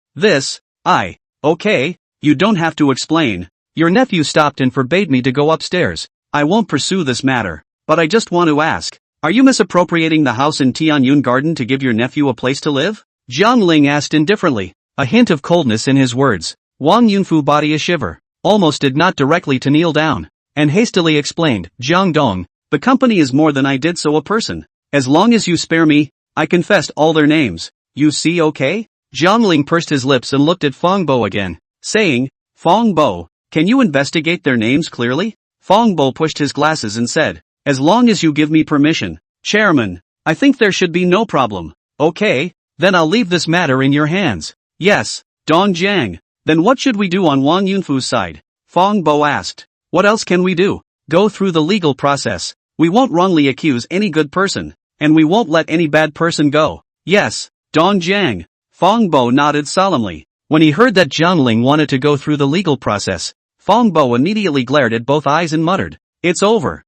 Okay, you don't have to explain. Your nephew stopped and forbade me to go upstairs. I won't pursue this matter, but I just want to ask, are you misappropriating the house in Tianyun Garden to give your nephew a place to live? Zhangling asked indifferently, a hint of coldness in his words. Wang Yunfu body a shiver, almost did not directly to kneel down, and hastily explained, Jiang Dong, the company is more than I did so a person. As long as you spare me, I confessed all their names. You see, okay? Zhangling pursed his lips and looked at Fangbo again, saying, Fangbo, can you investigate their names clearly? Fangbo pushed his glasses and said, as long as you give me permission, Chairman, I think there should be no problem. Okay, then I'll leave this matter in your hands. Yes, Dong Jiang. Then what should we do on Wang Yunfu's side? Fangbo asked. What else can we do? Go through the legal process. We won't wrongly accuse any good person, and we won't let any bad person go. Yes, Dong Jiang. Fangbo nodded solemnly. When he heard that Zhangling wanted to go through the legal process, Fangbo immediately glared at both eyes and muttered, It's over.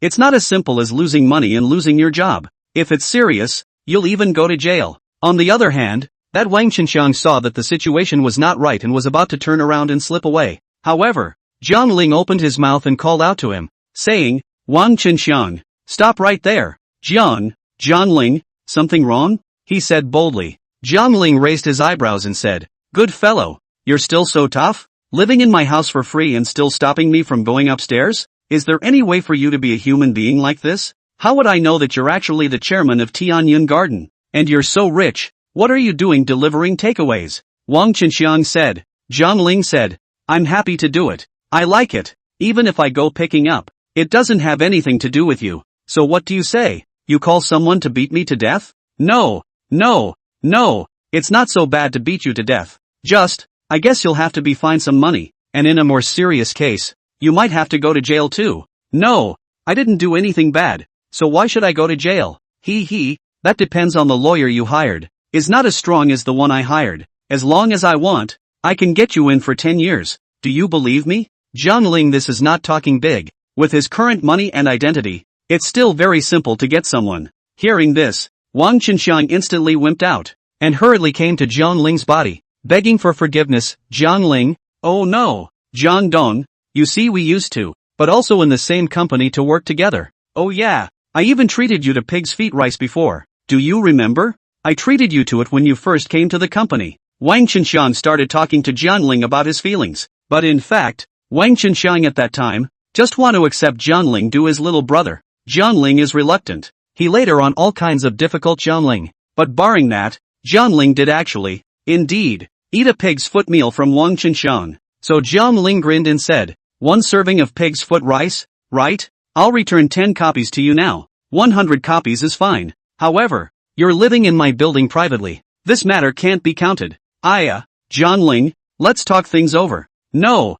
It's not as simple as losing money and losing your job. If it's serious, you'll even go to jail. On the other hand, that Wang Qinshan saw that the situation was not right and was about to turn around and slip away. However, Zhangling opened his mouth and called out to him, saying, Wang Qinshan, stop right there. Zhangling, something wrong? He said boldly. Zhangling raised his eyebrows and said, Good fellow, you're still so tough? Living in my house for free and still stopping me from going upstairs? Is there any way for you to be a human being like this? How would I know that you're actually the chairman of Tianyun Garden? And you're so rich, what are you doing delivering takeaways? Wang Qinshan said. Zhangling said, I'm happy to do it. I like it. Even if I go picking up, it doesn't have anything to do with you. So what do you say? You call someone to beat me to death? No, it's not so bad to beat you to death. I guess you'll have to be fined some money, and in a more serious case, you might have to go to jail too. No, I didn't do anything bad, so why should I go to jail? That depends on the lawyer you hired. Is not as strong as the one I hired. As long as I want, I can get you in for 10 years. Do you believe me? Zhangling, this is not talking big. With his current money and identity, it's still very simple to get someone. Hearing this, Wang Qinshan instantly wimped out, and hurriedly came to Zhangling's body, begging for forgiveness. Zhangling, oh no, Jiang Dong, you see we used to, but also in the same company to work together. Oh yeah, I even treated you to pig's feet rice before. Do you remember? I treated you to it when you first came to the company. Wang Qinshan started talking to Zhangling about his feelings, but in fact, Wang Qinshan at that time, just want to accept Zhangling to his little brother. Zhangling is reluctant. He later on all kinds of difficult Jiangling. But barring that, Jiangling did actually, indeed, eat a pig's foot meal from Wang Qinshan. So Jiangling grinned and said, 1 serving of pig's foot rice, right? I'll return 10 copies to you now. 100 copies is fine. However, you're living in my building privately. This matter can't be counted. Jiangling, let's talk things over. No,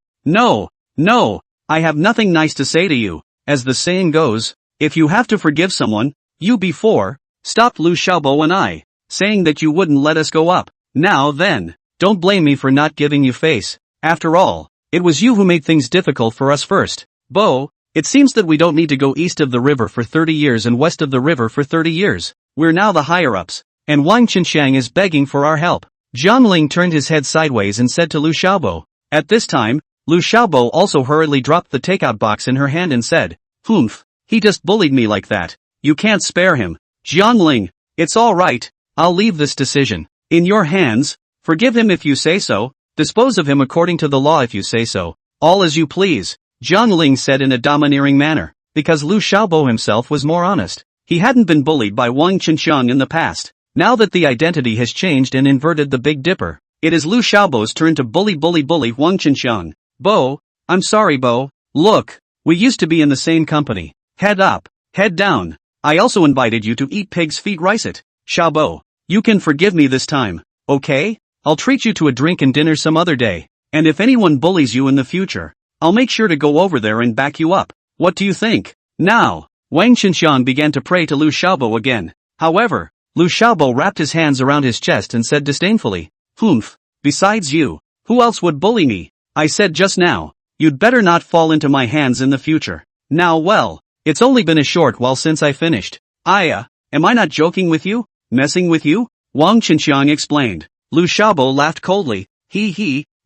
I have nothing nice to say to you. As the saying goes, if you have to forgive someone, you before, stopped Lu Xiaobo and I, saying that you wouldn't let us go up. Now then, don't blame me for not giving you face. After all, it was you who made things difficult for us first. Bo, it seems that we don't need to go east of the river for 30 years and west of the river for 30 years. We're now the higher-ups, and Wang Qinshan is begging for our help. Jiangling turned his head sideways and said to Lu Xiaobo. At this time, Lu Xiaobo also hurriedly dropped the takeout box in her hand and said, Humph, he just bullied me like that. You can't spare him. Jiangling, it's all right. I'll leave this decision in your hands. Forgive him if you say so. Dispose of him according to the law if you say so. All as you please, Jiangling said in a domineering manner, because Lu Xiaobo himself was more honest. He hadn't been bullied by Wang Qinshan in the past. Now that the identity has changed and inverted the Big Dipper, it is Lu Xiaobo's turn to bully Wang Qinshan. Bo, I'm sorry Bo. Look, we used to be in the same company. Head up, head down. I also invited you to eat pig's feet rice it. Xiaobo, you can forgive me this time, okay? I'll treat you to a drink and dinner some other day. And if anyone bullies you in the future, I'll make sure to go over there and back you up. What do you think? Now, Wang Qinshan began to pray to Lu Xiaobo again. However, Lu Xiaobo wrapped his hands around his chest and said disdainfully, Humph, besides you, who else would bully me? I said just now, you'd better not fall into my hands in the future. Now well, it's only been a short while since I finished. Am I not joking with you? Messing with you? Wang Qinshan explained. Lu Xiaobo laughed coldly.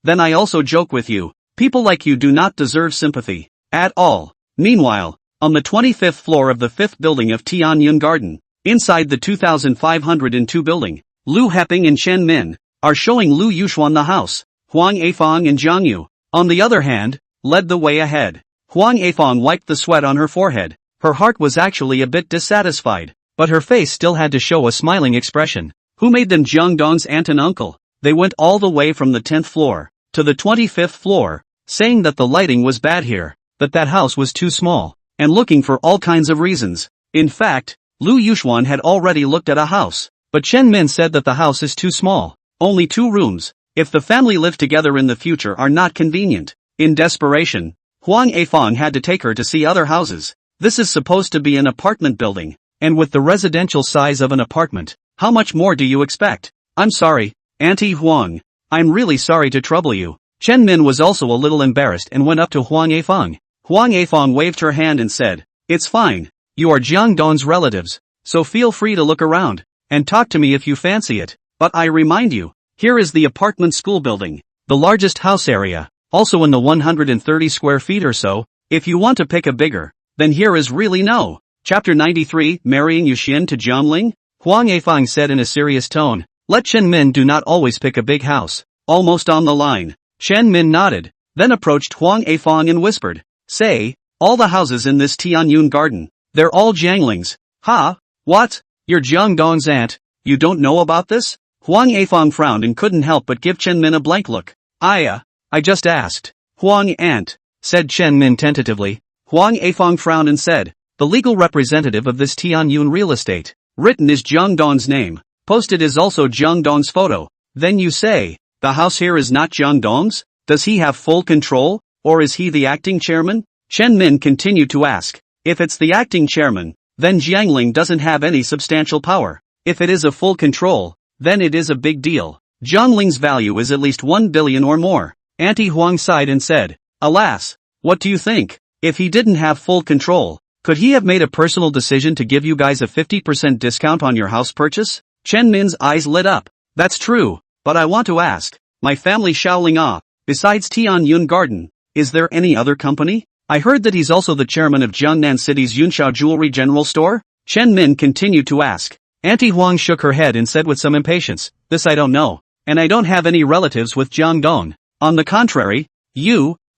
Then I also joke with you. People like you do not deserve sympathy. At all. Meanwhile, on the 25th floor of the 5th building of Tianyun Garden, inside the 2502 building, Lu Heping and Chen Min are showing Lu Yuxuan the house. Huang Afong and Zhang Yu, on the other hand, led the way ahead. Huang Afong wiped the sweat on her forehead. Her heart was actually a bit dissatisfied, but her face still had to show a smiling expression. Who made them Jiang Dong's aunt and uncle? They went all the way from the 10th floor to the 25th floor, saying that the lighting was bad here, that house was too small, and looking for all kinds of reasons. In fact, Lu Yuxuan had already looked at a house, but Chen Min said that the house is too small, only 2 rooms. If the family live together in the future are not convenient. In desperation, Huang Afong had to take her to see other houses. This is supposed to be an apartment building, and with the residential size of an apartment, how much more do you expect? I'm sorry, Auntie Huang. I'm really sorry to trouble you. Chen Min was also a little embarrassed and went up to Huang Afong. Huang Afong waved her hand and said, It's fine. You are Jiang Dong's relatives, so feel free to look around, and talk to me if you fancy it. But I remind you, here is the apartment school building, the largest house area, also in the 130 square feet or so. If you want to pick a bigger, then here is really no. Chapter 93, Marrying Yuxian to Jiangling? Huang Afong said in a serious tone. Let Chen Min do not always pick a big house. Almost on the line. Chen Min nodded, then approached Huang Afong and whispered, Say, all the houses in this Tianyun garden, they're all Jianglings. Ha? What? You're Jiang Dong's aunt? You don't know about this? Huang Afong frowned and couldn't help but give Chen Min a blank look. I just asked. Huang aunt, said Chen Min tentatively. Huang Afong frowned and said, the legal representative of this Tianyun real estate. Written is Jiang Dong's name. Posted is also Jiang Dong's photo. Then you say, the house here is not Jiang Dong's? Does he have full control, or is he the acting chairman? Chen Min continued to ask. If it's the acting chairman, then Jiangling doesn't have any substantial power. If it is a full control, then it is a big deal. Jiangling's value is at least 1 billion or more. Auntie Huang sighed and said, Alas, what do you think? If he didn't have full control, could he have made a personal decision to give you guys a 50% discount on your house purchase? Chen Min's eyes lit up. That's true, but I want to ask, my family Shaoling besides Tianyun Garden, is there any other company? I heard that he's also the chairman of Jiangnan City's Yunxiao Jewelry General Store? Chen Min continued to ask. Auntie Huang shook her head and said with some impatience, This I don't know, and I don't have any relatives with Jiang Dong. On the contrary,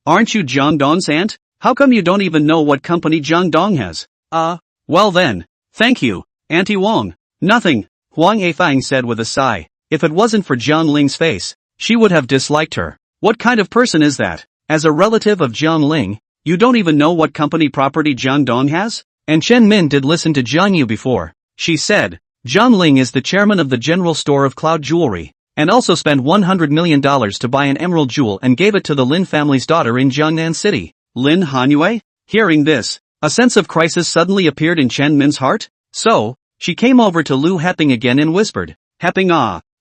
aren't you Jiang Dong's aunt? How come you don't even know what company Jiang Dong has? Well then, Thank you, Auntie Wong. Nothing, Huang Yifang said with a sigh. If it wasn't for Jiang Ling's face, she would have disliked her. What kind of person is that? As a relative of Jiang Ling, you don't even know what company property Jiang Dong has? And Chen Min did listen to Jiang Yu before. She said, Jiang Ling is the chairman of the general store of Cloud Jewelry, and also spent $100 million to buy an emerald jewel and gave it to the Lin family's daughter in Jiangnan City. Lin Hanyue? Hearing this, a sense of crisis suddenly appeared in Chen Min's heart. So, she came over to Lu Heping again and whispered, Heping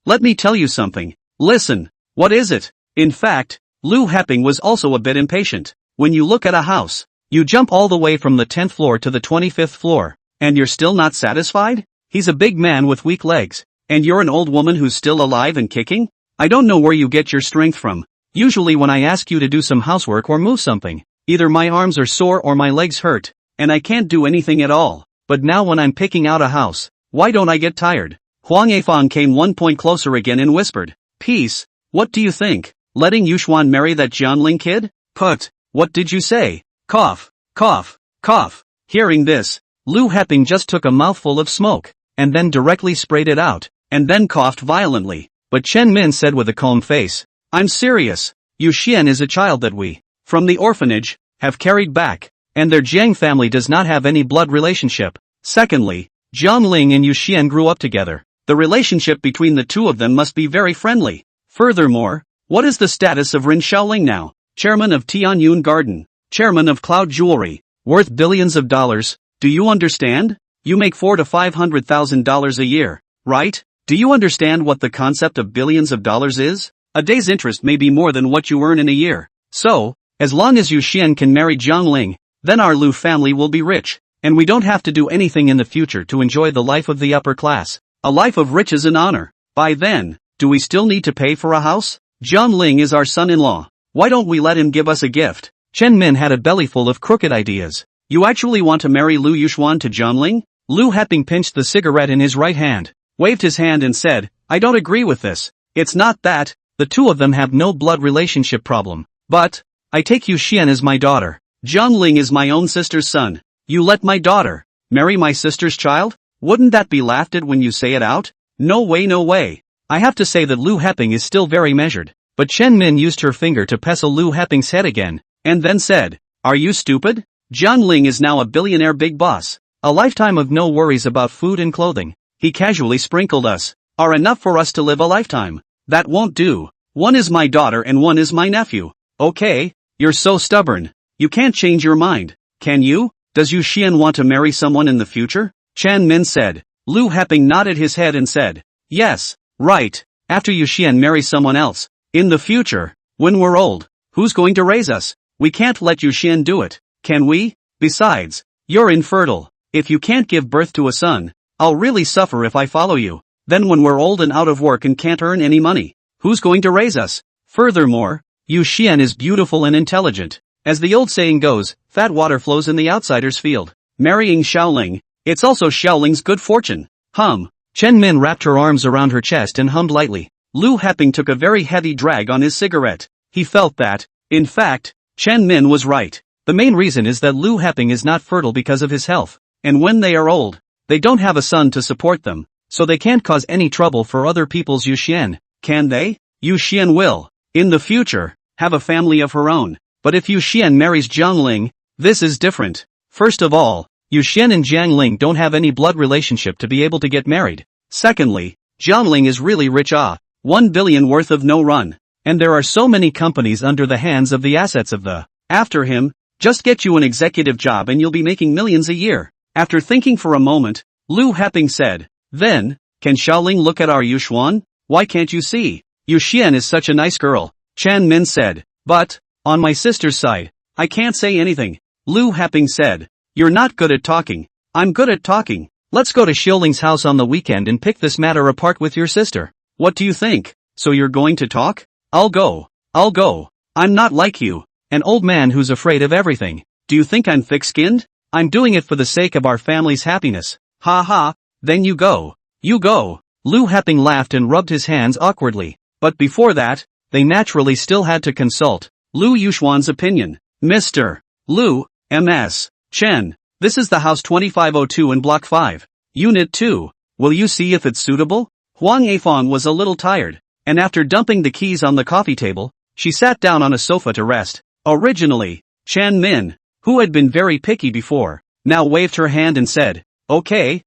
let me tell you something. Listen, what is it? In fact, Lu Heping was also a bit impatient. When you look at a house, you jump all the way from the 10th floor to the 25th floor, and you're still not satisfied? He's a big man with weak legs, and you're an old woman who's still alive and kicking? I don't know where you get your strength from. Usually when I ask you to do some housework or move something, either my arms are sore or my legs hurt, and I can't do anything at all. But now when I'm picking out a house, why don't I get tired? Huang Yifang came 1 point closer again and whispered, Peace, what do you think? Letting Yuxuan marry that Jianling kid? Put, what did you say? Cough, cough, cough. Hearing this, Lu Heping just took a mouthful of smoke, and then directly sprayed it out, and then coughed violently. But Chen Min said with a calm face, I'm serious. Yu Xian is a child that we, from the orphanage, have carried back, and their Jiang family does not have any blood relationship. Secondly, Jiang Ling and Yu Xian grew up together. The relationship between the two of them must be very friendly. Furthermore, what is the status of Rin Xiaoling now? Chairman of Tianyun Garden, chairman of Cloud Jewelry, worth billions of dollars. Do you understand? You make $400,000 to $500,000 a year, right? Do you understand what the concept of billions of dollars is? A day's interest may be more than what you earn in a year. So, as long as Yu Xian can marry Jiang Ling, then our Lu family will be rich, and we don't have to do anything in the future to enjoy the life of the upper class, a life of riches and honor. By then, do we still need to pay for a house? Jiang Ling is our son-in-law. Why don't we let him give us a gift? Chen Min had a bellyful of crooked ideas. You actually want to marry Lu Yuxuan to Jiang Ling? Lu Heping pinched the cigarette in his right hand, waved his hand and said, I don't agree with this. It's not that, the two of them have no blood relationship problem. But, I take Yu Xian as my daughter. Jiang Ling is my own sister's son. You let my daughter marry my sister's child? Wouldn't that be laughed at when you say it out? No way, no way. I have to say that Lu Heping is still very measured. But Chen Min used her finger to pestle Lu Heping's head again, and then said, Are you stupid? Jiang Ling is now a billionaire big boss. A lifetime of no worries about food and clothing. He casually sprinkled us. Are enough for us to live a lifetime. That won't do. One is my daughter and one is my nephew. Okay, you're so stubborn. You can't change your mind, can you? Does Yu Xian want to marry someone in the future? Chen Min said. Lu Heping nodded his head and said, Yes, right, after Yu Xian marries someone else. In the future, when we're old, who's going to raise us? We can't let Yu Xian do it, can we? Besides, you're infertile. If you can't give birth to a son, I'll really suffer if I follow you. Then when we're old and out of work and can't earn any money, who's going to raise us? Furthermore, Yu Xian is beautiful and intelligent. As the old saying goes, fat water flows in the outsider's field. Marrying Xiaoling, it's also Xiaoling's good fortune. Chen Min wrapped her arms around her chest and hummed lightly. Lu Heping took a very heavy drag on his cigarette. He felt that, in fact, Chen Min was right. The main reason is that Lu Heping is not fertile because of his health. And when they are old, they don't have a son to support them, so they can't cause any trouble for other people's Yu Xian, can they? Yu Xian will, in the future, have a family of her own. But if Yu Xian marries Jiang Ling, this is different. First of all, Yu Xian and Jiang Ling don't have any blood relationship to be able to get married. Secondly, Jiang Ling is really rich 1 billion worth of no run. And there are so many companies under the hands of the assets of the, after him, just get you an executive job and you'll be making millions a year. After thinking for a moment, Lu Heping said, Then, can Xiaoling look at our Yu Xuan? Why can't you see? Yu Xian is such a nice girl, Chen Min said. But, on my sister's side, I can't say anything. Lu Heping said, You're not good at talking. I'm good at talking. Let's go to Xiaoling's house on the weekend and pick this matter apart with your sister. What do you think? So you're going to talk? I'll go. I'm not like you, an old man who's afraid of everything. Do you think I'm thick-skinned? I'm doing it for the sake of our family's happiness. Ha ha, then you go. You go. Lu Heping laughed and rubbed his hands awkwardly. But before that, they naturally still had to consult Lu Yuxuan's opinion. Mr. Lu, M.S. Chen, This is the house 2502 in Block 5. Unit 2. Will you see if it's suitable? Huang Afong was a little tired, and after dumping the keys on the coffee table, she sat down on a sofa to rest. Originally, Chan Min, who had been very picky before, now waved her hand and said, okay,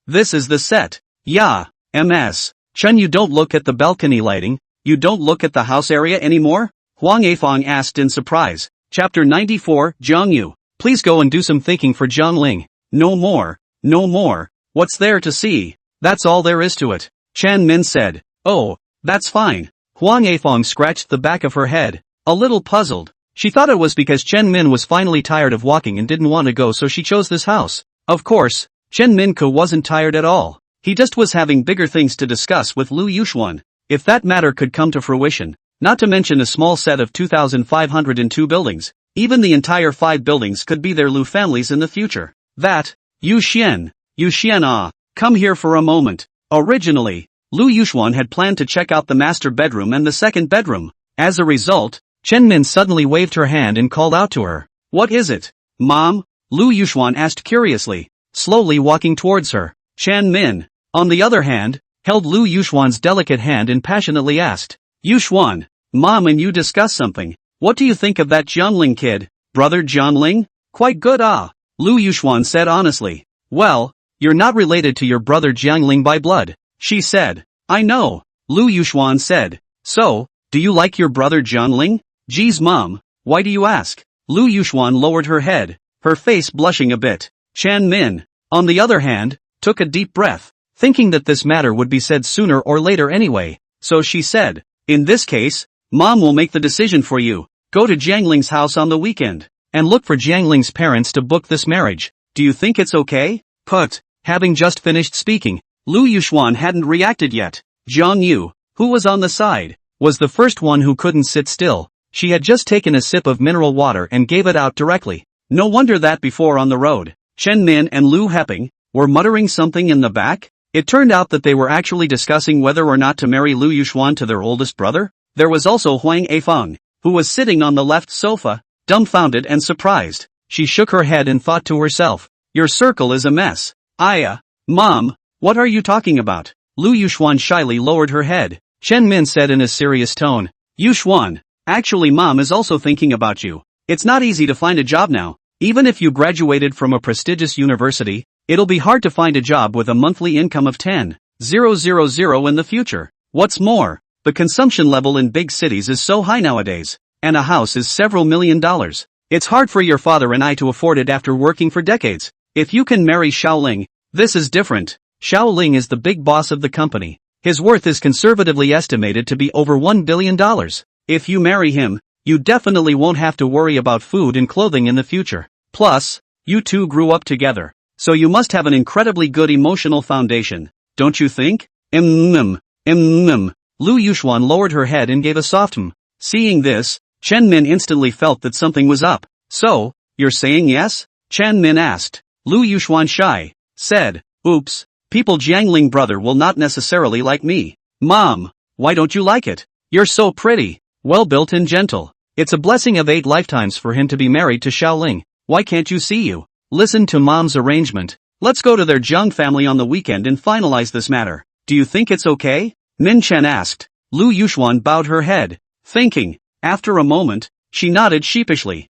this is the set. Yeah, MS. Chen, you don't look at the balcony lighting, you don't look at the house area anymore? Huang Afong asked in surprise. Chapter 94, Zhang Yu. Please go and do some thinking for Zhang Ling. No more. What's there to see? That's all there is to it. Chan Min said. Oh, that's fine. Huang Afong scratched the back of her head, a little puzzled. She thought it was because Chen Min was finally tired of walking and didn't want to go, so she chose this house. Of course, Chen Min-ko wasn't tired at all. He just was having bigger things to discuss with Lu Yuxuan. If that matter could come to fruition, not to mention a small set of 2,502 buildings, even the entire 5 buildings could be their Lu families in the future. That, Yu Xian, come here for a moment. Originally, Lu Yuxuan had planned to check out the master bedroom and the second bedroom. As a result, Chen Min suddenly waved her hand and called out to her. What is it, Mom? Lu Yuxuan asked curiously, slowly walking towards her. Chan Min, on the other hand, held Lu Yuxuan's delicate hand and passionately asked, Yuxuan, Mom and you discuss something. What do you think of that Jiangling kid, brother Jiangling? Quite good Lu Yuxuan said honestly. Well, you're not related to your brother Jiangling by blood, she said. I know, Lu Yuxuan said. So, do you like your brother Jiangling? Geez Mom, why do you ask? Lu Yuxuan lowered her head, her face blushing a bit. Chan Min, on the other hand, took a deep breath, thinking that this matter would be said sooner or later anyway, so she said, in this case, Mom will make the decision for you. Go to Jiangling's house on the weekend, and look for Jiangling's parents to book this marriage. Do you think it's okay? Having just finished speaking, Lu Yuxuan hadn't reacted yet. Zhang Yu, who was on the side, was the first one who couldn't sit still. She had just taken a sip of mineral water and gave it out directly. No wonder that before on the road, Chen Min and Lu Heping were muttering something in the back. It turned out that they were actually discussing whether or not to marry Lu Yuxuan to their oldest brother. There was also Huang Afong, who was sitting on the left sofa, dumbfounded and surprised. She shook her head and thought to herself, your circle is a mess. Mom, what are you talking about? Lu Yuxuan shyly lowered her head. Chen Min said in a serious tone, Yuxuan, actually Mom is also thinking about you. It's not easy to find a job now. Even if you graduated from a prestigious university, it'll be hard to find a job with a monthly income of 10,000 in the future. What's more, the consumption level in big cities is so high nowadays, and a house is several $1 million. It's hard for your father and I to afford it after working for decades. If you can marry Xiaoling, this is different. Xiaoling is the big boss of the company. His worth is conservatively estimated to be over $1 billion. If you marry him, you definitely won't have to worry about food and clothing in the future. Plus, you two grew up together, so you must have an incredibly good emotional foundation, don't you think? Lu Yuxuan lowered her head and gave a soft Seeing this, Chen Min instantly felt that something was up. So, you're saying yes? Chen Min asked. Lu Yuxuan said, oops, people Jiangling brother will not necessarily like me. Mom, why don't you like it? You're so pretty, well-built and gentle. It's a blessing of 8 lifetimes for him to be married to Xiaoling. Why can't you see you? Listen to Mom's arrangement. Let's go to their Jiang family on the weekend and finalize this matter. Do you think it's okay? Min Chen asked. Lu Yuxuan bowed her head, thinking. After a moment, she nodded sheepishly.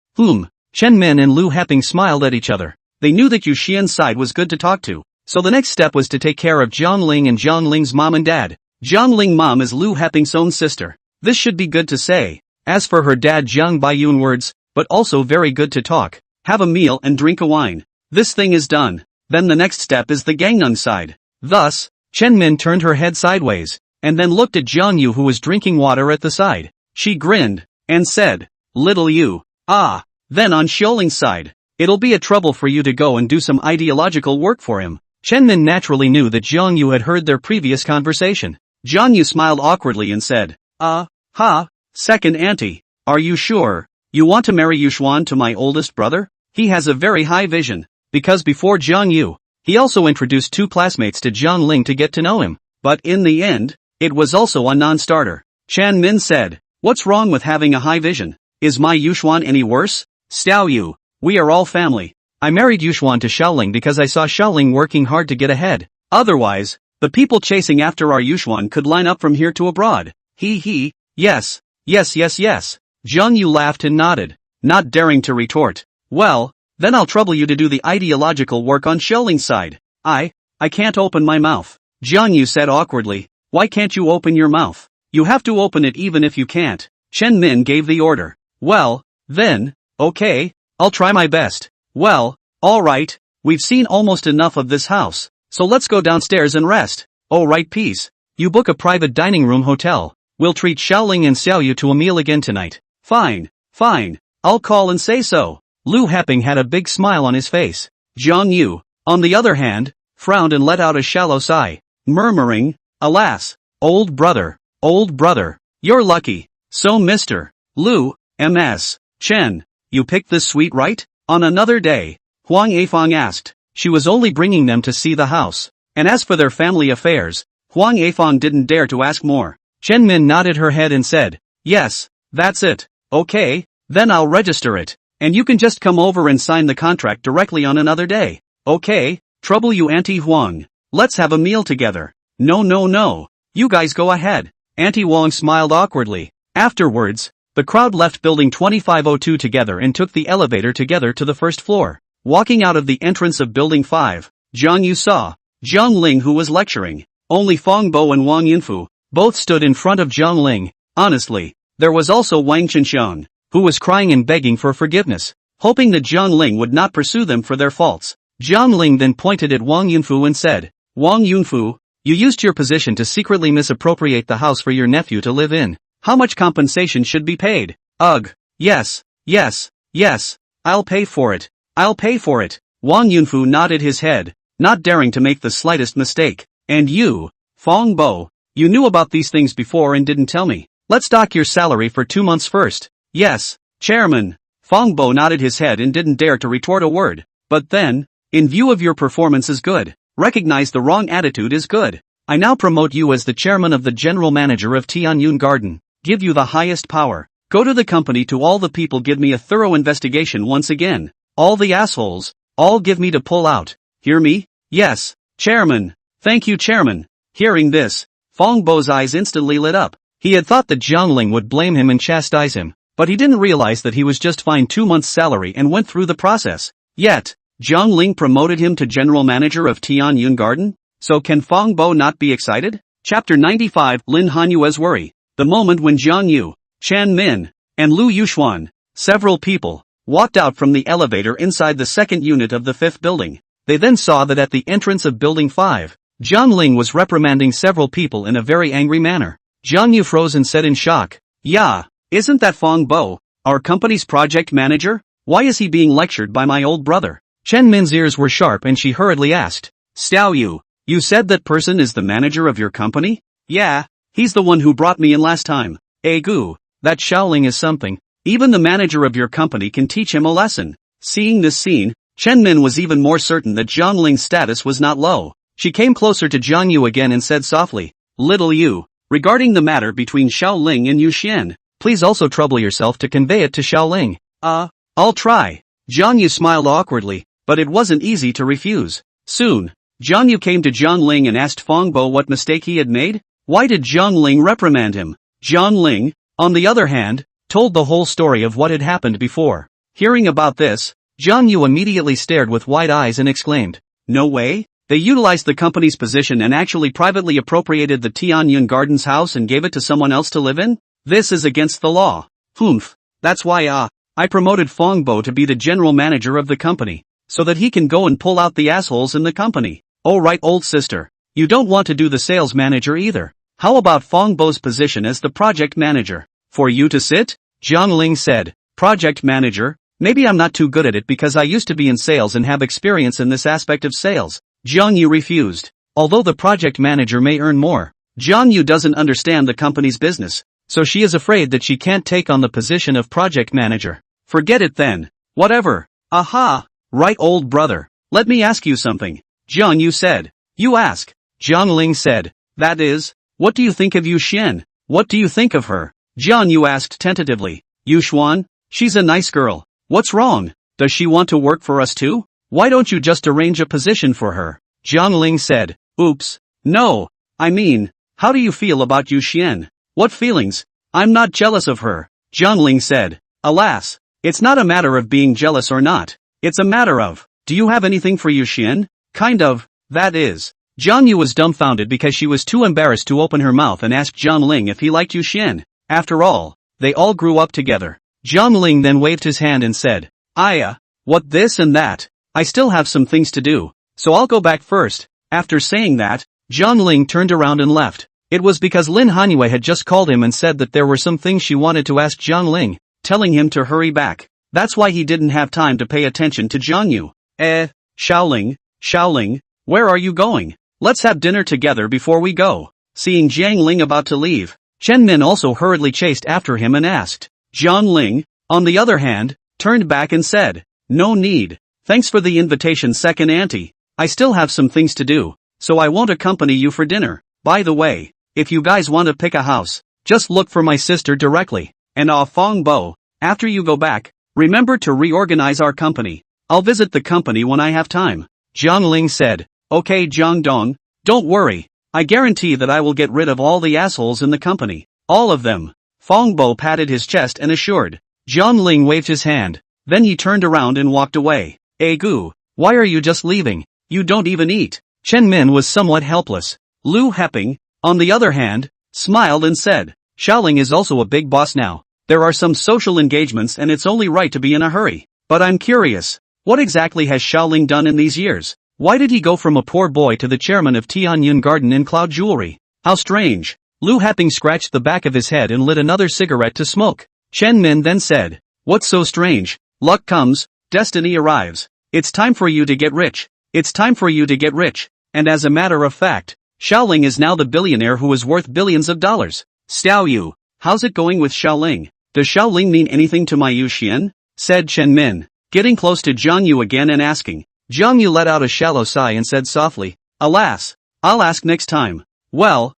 Chen Min and Lu Heping smiled at each other. They knew that Yu Xian's side was good to talk to, so the next step was to take care of Jiangling and Jiangling's mom and dad. Jiangling mom is Lu Heping's own sister. This should be good to say. As for her dad Jiang Baiyun words, but also very good to talk. Have a meal and drink a wine. This thing is done. Then the next step is the Gangnam side. Thus, Chen Min turned her head sideways, and then looked at Zhang Yu who was drinking water at the side. She grinned, and said, little you. Then on Xiaoling's side, it'll be a trouble for you to go and do some ideological work for him. Chen Min naturally knew that Zhang Yu had heard their previous conversation. Zhang Yu smiled awkwardly and said, second auntie, are you sure? You want to marry Yuxuan to my oldest brother? He has a very high vision. Because before Zhang Yu, he also introduced 2 classmates to Zhang Ling to get to know him. But in the end, it was also a non-starter. Chan Min said, what's wrong with having a high vision? Is my Yuxuan any worse? Xiao Yu, We are all family. I married Yuxuan to Xiaoling because I saw Xiaoling working hard to get ahead. Otherwise, the people chasing after our Yuxuan could line up from here to abroad. Yes. Yes. Zhang Yu laughed and nodded, not daring to retort. Well, then I'll trouble you to do the ideological work on Xiaoling's side. I can't open my mouth. Zhang Yu said awkwardly. Why can't you open your mouth? You have to open it even if you can't. Chen Min gave the order. Well, then, okay, I'll try my best. Well, alright, we've seen almost enough of this house, so let's go downstairs and rest. Oh right peace. You book a private dining room hotel. We'll treat Xiaoling and Xiaoyu to a meal again tonight. Fine. I'll call and say so. Lu Heping had a big smile on his face. Zhang Yu, on the other hand, frowned and let out a shallow sigh, murmuring, alas, old brother, you're lucky. So Mr. Lu, M.S. Chen, you picked this suite right? On another day, Huang Yifang asked. She was only bringing them to see the house. And as for their family affairs, Huang Yifang didn't dare to ask more. Chen Min nodded her head and said, yes, that's it. Okay, then I'll register it. And you can just come over and sign the contract directly on another day. Okay, trouble you Auntie Huang. Let's have a meal together. No. You guys go ahead. Auntie Huang smiled awkwardly. Afterwards, the crowd left building 2502 together and took the elevator together to the first floor. Walking out of the entrance of building 5, Zhang Yu saw Zhang Ling who was lecturing. Only Fang Bo and Wang Yinfu both stood in front of Zhang Ling. Honestly, there was also Wang Chenxiang, who was crying and begging for forgiveness, hoping that Zhang Ling would not pursue them for their faults. Zhang Ling then pointed at Wang Yunfu and said, Wang Yunfu, you used your position to secretly misappropriate the house for your nephew to live in. How much compensation should be paid? Ugh. Yes. I'll pay for it. Wang Yunfu nodded his head, not daring to make the slightest mistake. And you, Fang Bo, you knew about these things before and didn't tell me. Let's dock your salary for 2 months first. Yes, Chairman. Fang Bo nodded his head and didn't dare to retort a word. But then, in view of your performance is good. Recognize the wrong attitude is good. I now promote you as the chairman of the general manager of Tianyun Garden. Give you the highest power. Go to the company to all the people give me a thorough investigation once again. All the assholes, all give me to pull out. Hear me? Yes, Chairman. Thank you Chairman. Hearing this, Fang Bo's eyes instantly lit up. He had thought that Zhang Ling would blame him and chastise him, but he didn't realize that he was just fined 2 months' salary and went through the process. Yet, Zhang Ling promoted him to general manager of Tianyun Garden? So can Fang Bo not be excited? Chapter 95 Lin Hanyue's worry. The moment when Zhang Yu, Chan Min, and Lu Yuxuan, several people, walked out from the elevator inside the second unit of the 5th building. They then saw that at the entrance of building 5, Zhang Ling was reprimanding several people in a very angry manner. Zhang Yu froze and said in shock, yeah, isn't that Fang Bo, our company's project manager? Why is he being lectured by my old brother? Chen Min's ears were sharp and she hurriedly asked, Xiao Yu, you said that person is the manager of your company? Yeah, he's the one who brought me in last time. Gu, that Xiaoling is something. Even the manager of your company can teach him a lesson. Seeing this scene, Chen Min was even more certain that Zhang Ling's status was not low. She came closer to Zhang Yu again and said softly, Little Yu, regarding the matter between Xiao Ling and Yu Xian, please also trouble yourself to convey it to Xiao Ling. I'll try. Zhang Yu smiled awkwardly, but it wasn't easy to refuse. Soon, Zhang Yu came to Zhang Ling and asked Fang Bo what mistake he had made. Why did Zhang Ling reprimand him? Zhang Ling, on the other hand, told the whole story of what had happened before. Hearing about this, Zhang Yu immediately stared with wide eyes and exclaimed, No way? They utilized the company's position and actually privately appropriated the Tianyun Gardens house and gave it to someone else to live in? This is against the law. Humph. That's why I promoted Fang Bo to be the general manager of the company, so that he can go and pull out the assholes in the company. Oh right old sister. You don't want to do the sales manager either. How about Fang Bo's position as the project manager? For you to sit? Zhang Ling said. Project manager? Maybe I'm not too good at it because I used to be in sales and have experience in this aspect of sales. Zhang Yu refused. Although the project manager may earn more, Zhang Yu doesn't understand the company's business, so she is afraid that she can't take on the position of project manager. Forget it then. Whatever. Aha. Right old brother. Let me ask you something. Zhang Yu said. You ask. Zhang Ling said. That is, what do you think of Yu Xian? What do you think of her? Zhang Yu asked tentatively. Yu Xuan? She's a nice girl. What's wrong? Does she want to work for us too? Why don't you just arrange a position for her? Jiang Ling said. Oops. No. I mean, how do you feel about Yu Xian? What feelings? I'm not jealous of her, Jiang Ling said. Alas, it's not a matter of being jealous or not. It's a matter of, do you have anything for Yu Xian? Kind of, that is. Jiang Yu was dumbfounded because she was too embarrassed to open her mouth and ask Jiang Ling if he liked Yu Xian. After all, they all grew up together. Jiang Ling then waved his hand and said, what this and that? I still have some things to do, so I'll go back first. After saying that, Jiang Ling turned around and left. It was because Lin Hanyue had just called him and said that there were some things she wanted to ask Jiang Ling, telling him to hurry back. That's why he didn't have time to pay attention to Jiang Yu. Xiaoling, where are you going? Let's have dinner together before we go. Seeing Jiang Ling about to leave, Chen Min also hurriedly chased after him and asked. Jiang Ling, on the other hand, turned back and said, no need. Thanks for the invitation, second auntie. I still have some things to do, so I won't accompany you for dinner. By the way, if you guys want to pick a house, just look for my sister directly. And Fong Bo, after you go back, remember to reorganize our company. I'll visit the company when I have time. Jiang Ling said. Okay Jiang Dong, don't worry. I guarantee that I will get rid of all the assholes in the company. All of them. Fong Bo patted his chest and assured. Jiang Ling waved his hand. Then he turned around and walked away. Gu, why are you just leaving? You don't even eat. Chen Min was somewhat helpless. Lu Heping, on the other hand, smiled and said, Xiaoling is also a big boss now. There are some social engagements and it's only right to be in a hurry. But I'm curious, what exactly has Xiaoling done in these years? Why did he go from a poor boy to the chairman of Tianyun Garden in Cloud Jewelry? How strange. Lu Heping scratched the back of his head and lit another cigarette to smoke. Chen Min then said, what's so strange? Luck comes, destiny arrives. It's time for you to get rich. It's time for you to get rich. And as a matter of fact, Xiaoling is now the billionaire who is worth billions of dollars. Xiao Yu, how's it going with Xiaoling? Does Xiaoling mean anything to my Yu Xian? Said Chen Min, getting close to Jiang Yu again and asking. Jiang Yu let out a shallow sigh and said softly, alas, I'll ask next time. Well,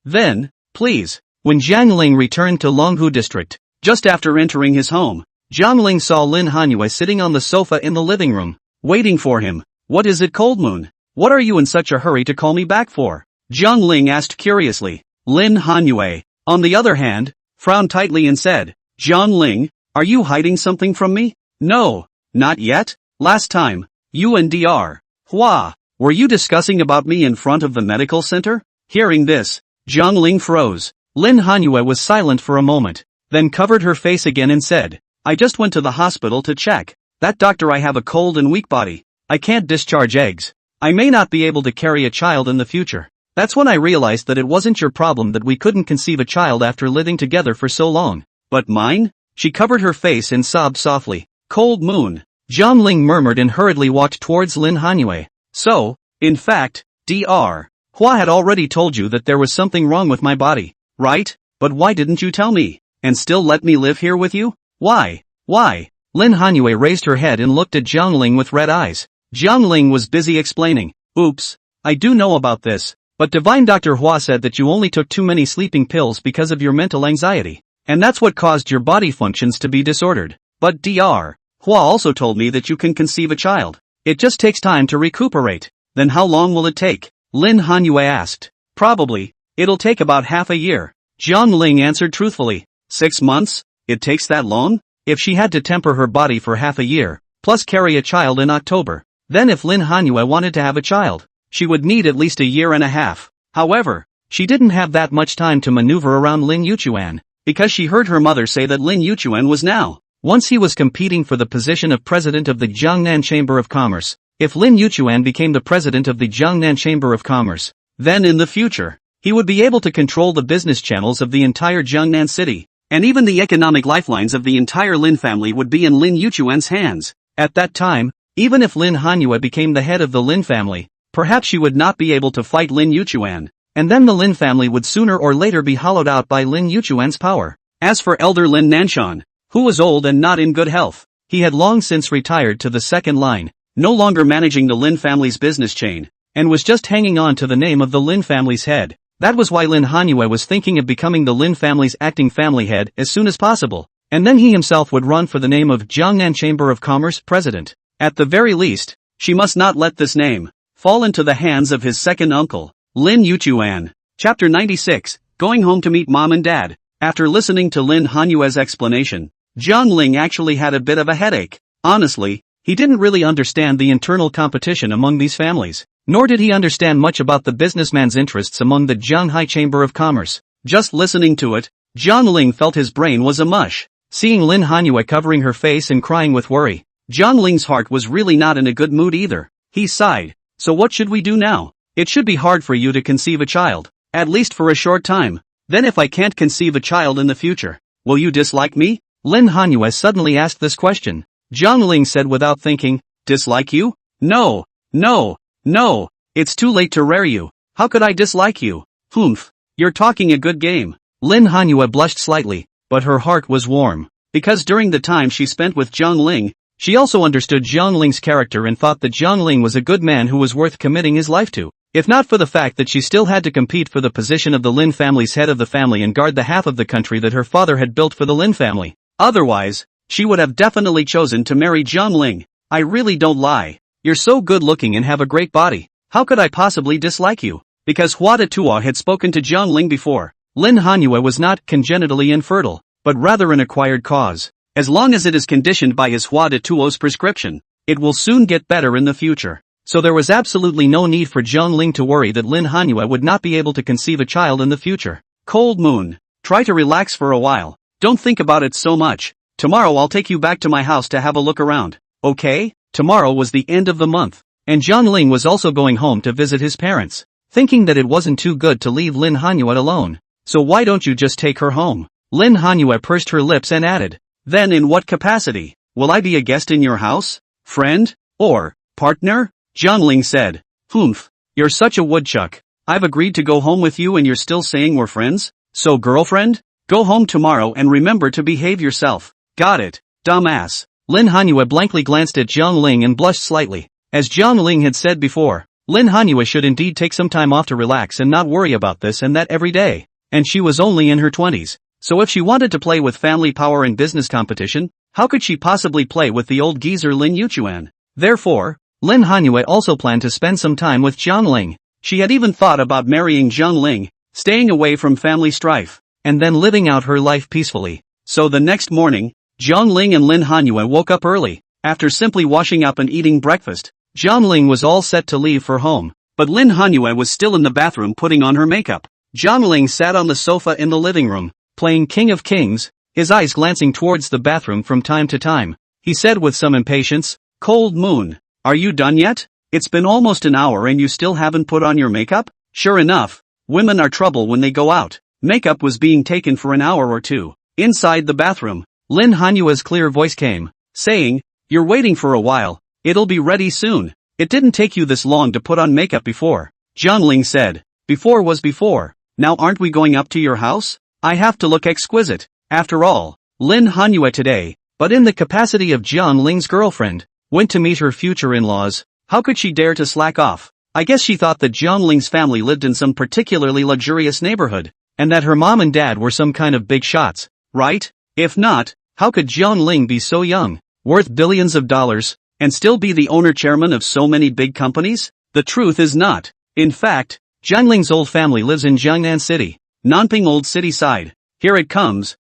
then, please. When Jiang Ling returned to Longhu district, just after entering his home, Jiang Ling saw Lin Hanyue sitting on the sofa in the living room, waiting for him. What is it, Cold Moon? What are you in such a hurry to call me back for? Jiang Ling asked curiously. Lin Hanyue, on the other hand, frowned tightly and said, Jiang Ling, are you hiding something from me? No, not yet. Last time, you and Dr. Hua, were you discussing about me in front of the medical center? Hearing this, Jiang Ling froze. Lin Hanyue was silent for a moment, then covered her face again and said, I just went to the hospital to check. That doctor I have a cold and weak body. I can't discharge eggs. I may not be able to carry a child in the future. That's when I realized that it wasn't your problem that we couldn't conceive a child after living together for so long. But mine? She covered her face and sobbed softly. Cold Moon. Jiang Ling murmured and hurriedly walked towards Lin Hanyue. So, in fact, Dr. Hua had already told you that there was something wrong with my body, right? But why didn't you tell me? And still let me live here with you? Why? Lin Hanyue raised her head and looked at Jiang Ling with red eyes. Jiang Ling was busy explaining. Oops, I do know about this, but Divine Dr. Hua said that you only took too many sleeping pills because of your mental anxiety, and that's what caused your body functions to be disordered. But Dr. Hua also told me that you can conceive a child. It just takes time to recuperate. Then how long will it take? Lin Hanyue asked. Probably, it'll take about half a year. Jiang Ling answered truthfully. 6 months? It takes that long? If she had to temper her body for half a year, plus carry a child in October, then if Lin Hanyue wanted to have a child, she would need at least a year and a half. However, she didn't have that much time to maneuver around Lin Yuchuan, because she heard her mother say that Lin Yuchuan was now. Once he was competing for the position of president of the Jiangnan Chamber of Commerce. If Lin Yuchuan became the president of the Jiangnan Chamber of Commerce, then in the future, he would be able to control the business channels of the entire Jiangnan city, and even the economic lifelines of the entire Lin family would be in Lin Yuchuan's hands. At that time, even if Lin Hanyue became the head of the Lin family, perhaps she would not be able to fight Lin Yuchuan, and then the Lin family would sooner or later be hollowed out by Lin Yuchuan's power. As for elder Lin Nanshan, who was old and not in good health, he had long since retired to the second line, no longer managing the Lin family's business chain, and was just hanging on to the name of the Lin family's head. That was why Lin Hanyue was thinking of becoming the Lin family's acting family head as soon as possible. and then he himself would run for the name of Jiangnan Chamber of Commerce president. At the very least, she must not let this name fall into the hands of his second uncle, Lin Yuchuan. Chapter 96, Going Home to Meet Mom and Dad. After listening to Lin Hanyue's explanation, Zhang Ling actually had a bit of a headache. Honestly, he didn't really understand the internal competition among these families, nor did he understand much about the businessman's interests among the Zhanghai Chamber of Commerce. Just listening to it, Zhang Ling felt his brain was a mush. Seeing Lin Hanyue covering her face and crying with worry, Zhang Ling's heart was really not in a good mood either. He sighed. So what should we do now? It should be hard for you to conceive a child, at least for a short time. Then if I can't conceive a child in the future, will you dislike me? Lin Hanyue suddenly asked this question. Zhang Ling said without thinking, dislike you? No, no, no, it's too late to rear you. How could I dislike you? Humph, you're talking a good game. Lin Hanyue blushed slightly, but her heart was warm, because during the time she spent with Zhang Ling, she also understood Zhang Ling's character and thought that Zhang Ling was a good man who was worth committing his life to. If not for the fact that she still had to compete for the position of the Lin family's head of the family and guard the half of the country that her father had built for the Lin family. Otherwise, she would have definitely chosen to marry Zhang Ling. I really don't lie. You're so good looking and have a great body. How could I possibly dislike you? Because Hua de Tuo had spoken to Zhang Ling before. Lin Hanyue was not congenitally infertile, but rather an acquired cause. As long as it is conditioned by his Hua de Tuo's prescription, it will soon get better in the future. So there was absolutely no need for Zhang Ling to worry that Lin Hanyue would not be able to conceive a child in the future. Cold Moon. Try to relax for a while. Don't think about it so much. Tomorrow I'll take you back to my house to have a look around. Okay? Tomorrow was the end of the month, and Zhang Ling was also going home to visit his parents, thinking that it wasn't too good to leave Lin Hanyue alone. So why don't you just take her home? Lin Hanyue pursed her lips and added, then in what capacity? Will I be a guest in your house? Friend? Or partner? Zhang Ling said. Humph, you're such a woodchuck. I've agreed to go home with you and you're still saying we're friends? So girlfriend? Go home tomorrow and remember to behave yourself. Got it, dumbass. Lin Hanyue blankly glanced at Zhang Ling and blushed slightly. As Zhang Ling had said before, Lin Hanyue should indeed take some time off to relax and not worry about this and that every day. And she was only in her 20s. So if she wanted to play with family power and business competition, how could she possibly play with the old geezer Lin Yuchuan? Therefore, Lin Hanyue also planned to spend some time with Zhang Ling. She had even thought about marrying Zhang Ling, staying away from family strife, and then living out her life peacefully. So the next morning, Zhang Ling and Lin Hanyue woke up early. After simply washing up and eating breakfast, Zhang Ling was all set to leave for home, but Lin Hanyue was still in the bathroom putting on her makeup. Zhang Ling sat on the sofa in the living room, playing King of Kings, his eyes glancing towards the bathroom from time to time. He said with some impatience, Cold Moon, are you done yet? It's been almost an hour and you still haven't put on your makeup? Sure enough, women are trouble when they go out. Makeup was being taken for an hour or two. Inside the bathroom, Lin Hanyue's clear voice came, saying, you're waiting for a while, it'll be ready soon. It didn't take you this long to put on makeup before. Zhang Ling said, before was before. Now aren't we going up to your house? I have to look exquisite. After all, Lin Hanyue today, but in the capacity of Zhang Ling's girlfriend, went to meet her future in-laws. How could she dare to slack off? I guess she thought that Zhang Ling's family lived in some particularly luxurious neighborhood, and that her mom and dad were some kind of big shots, right? If not, how could Zhang Ling be so young, worth billions of dollars, and still be the owner-chairman of so many big companies? The truth is not. In fact, Zhang Ling's old family lives in Jiangnan City, Nanping Old City side. Here it comes,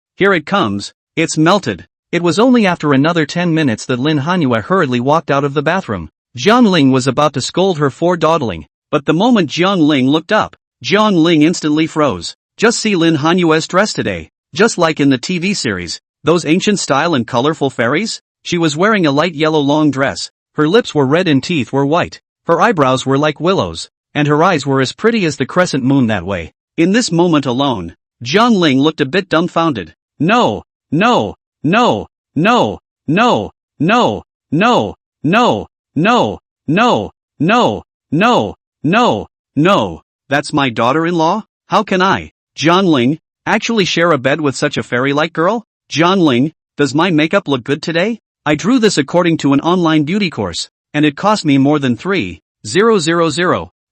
it's melted. It was only after another 10 minutes that Lin Hanyue hurriedly walked out of the bathroom. Zhang Ling was about to scold her for dawdling, but the moment Zhang Ling looked up, Zhang Ling instantly froze. Just see Lin Hanyue's dress today, just like in the TV series, those ancient style and colorful fairies? She was wearing a light yellow long dress, her lips were red and teeth were white, her eyebrows were like willows, and her eyes were as pretty as the crescent moon that way. In this moment alone, Zhang Ling looked a bit dumbfounded. No, no, no, no, no, no, no, no, no, no, no, no, no, no, that's my daughter-in-law? How can I, Zhang Ling, actually share a bed with such a fairy-like girl? Zhang Ling, does my makeup look good today? I drew this according to an online beauty course, and it cost me more than 3,000,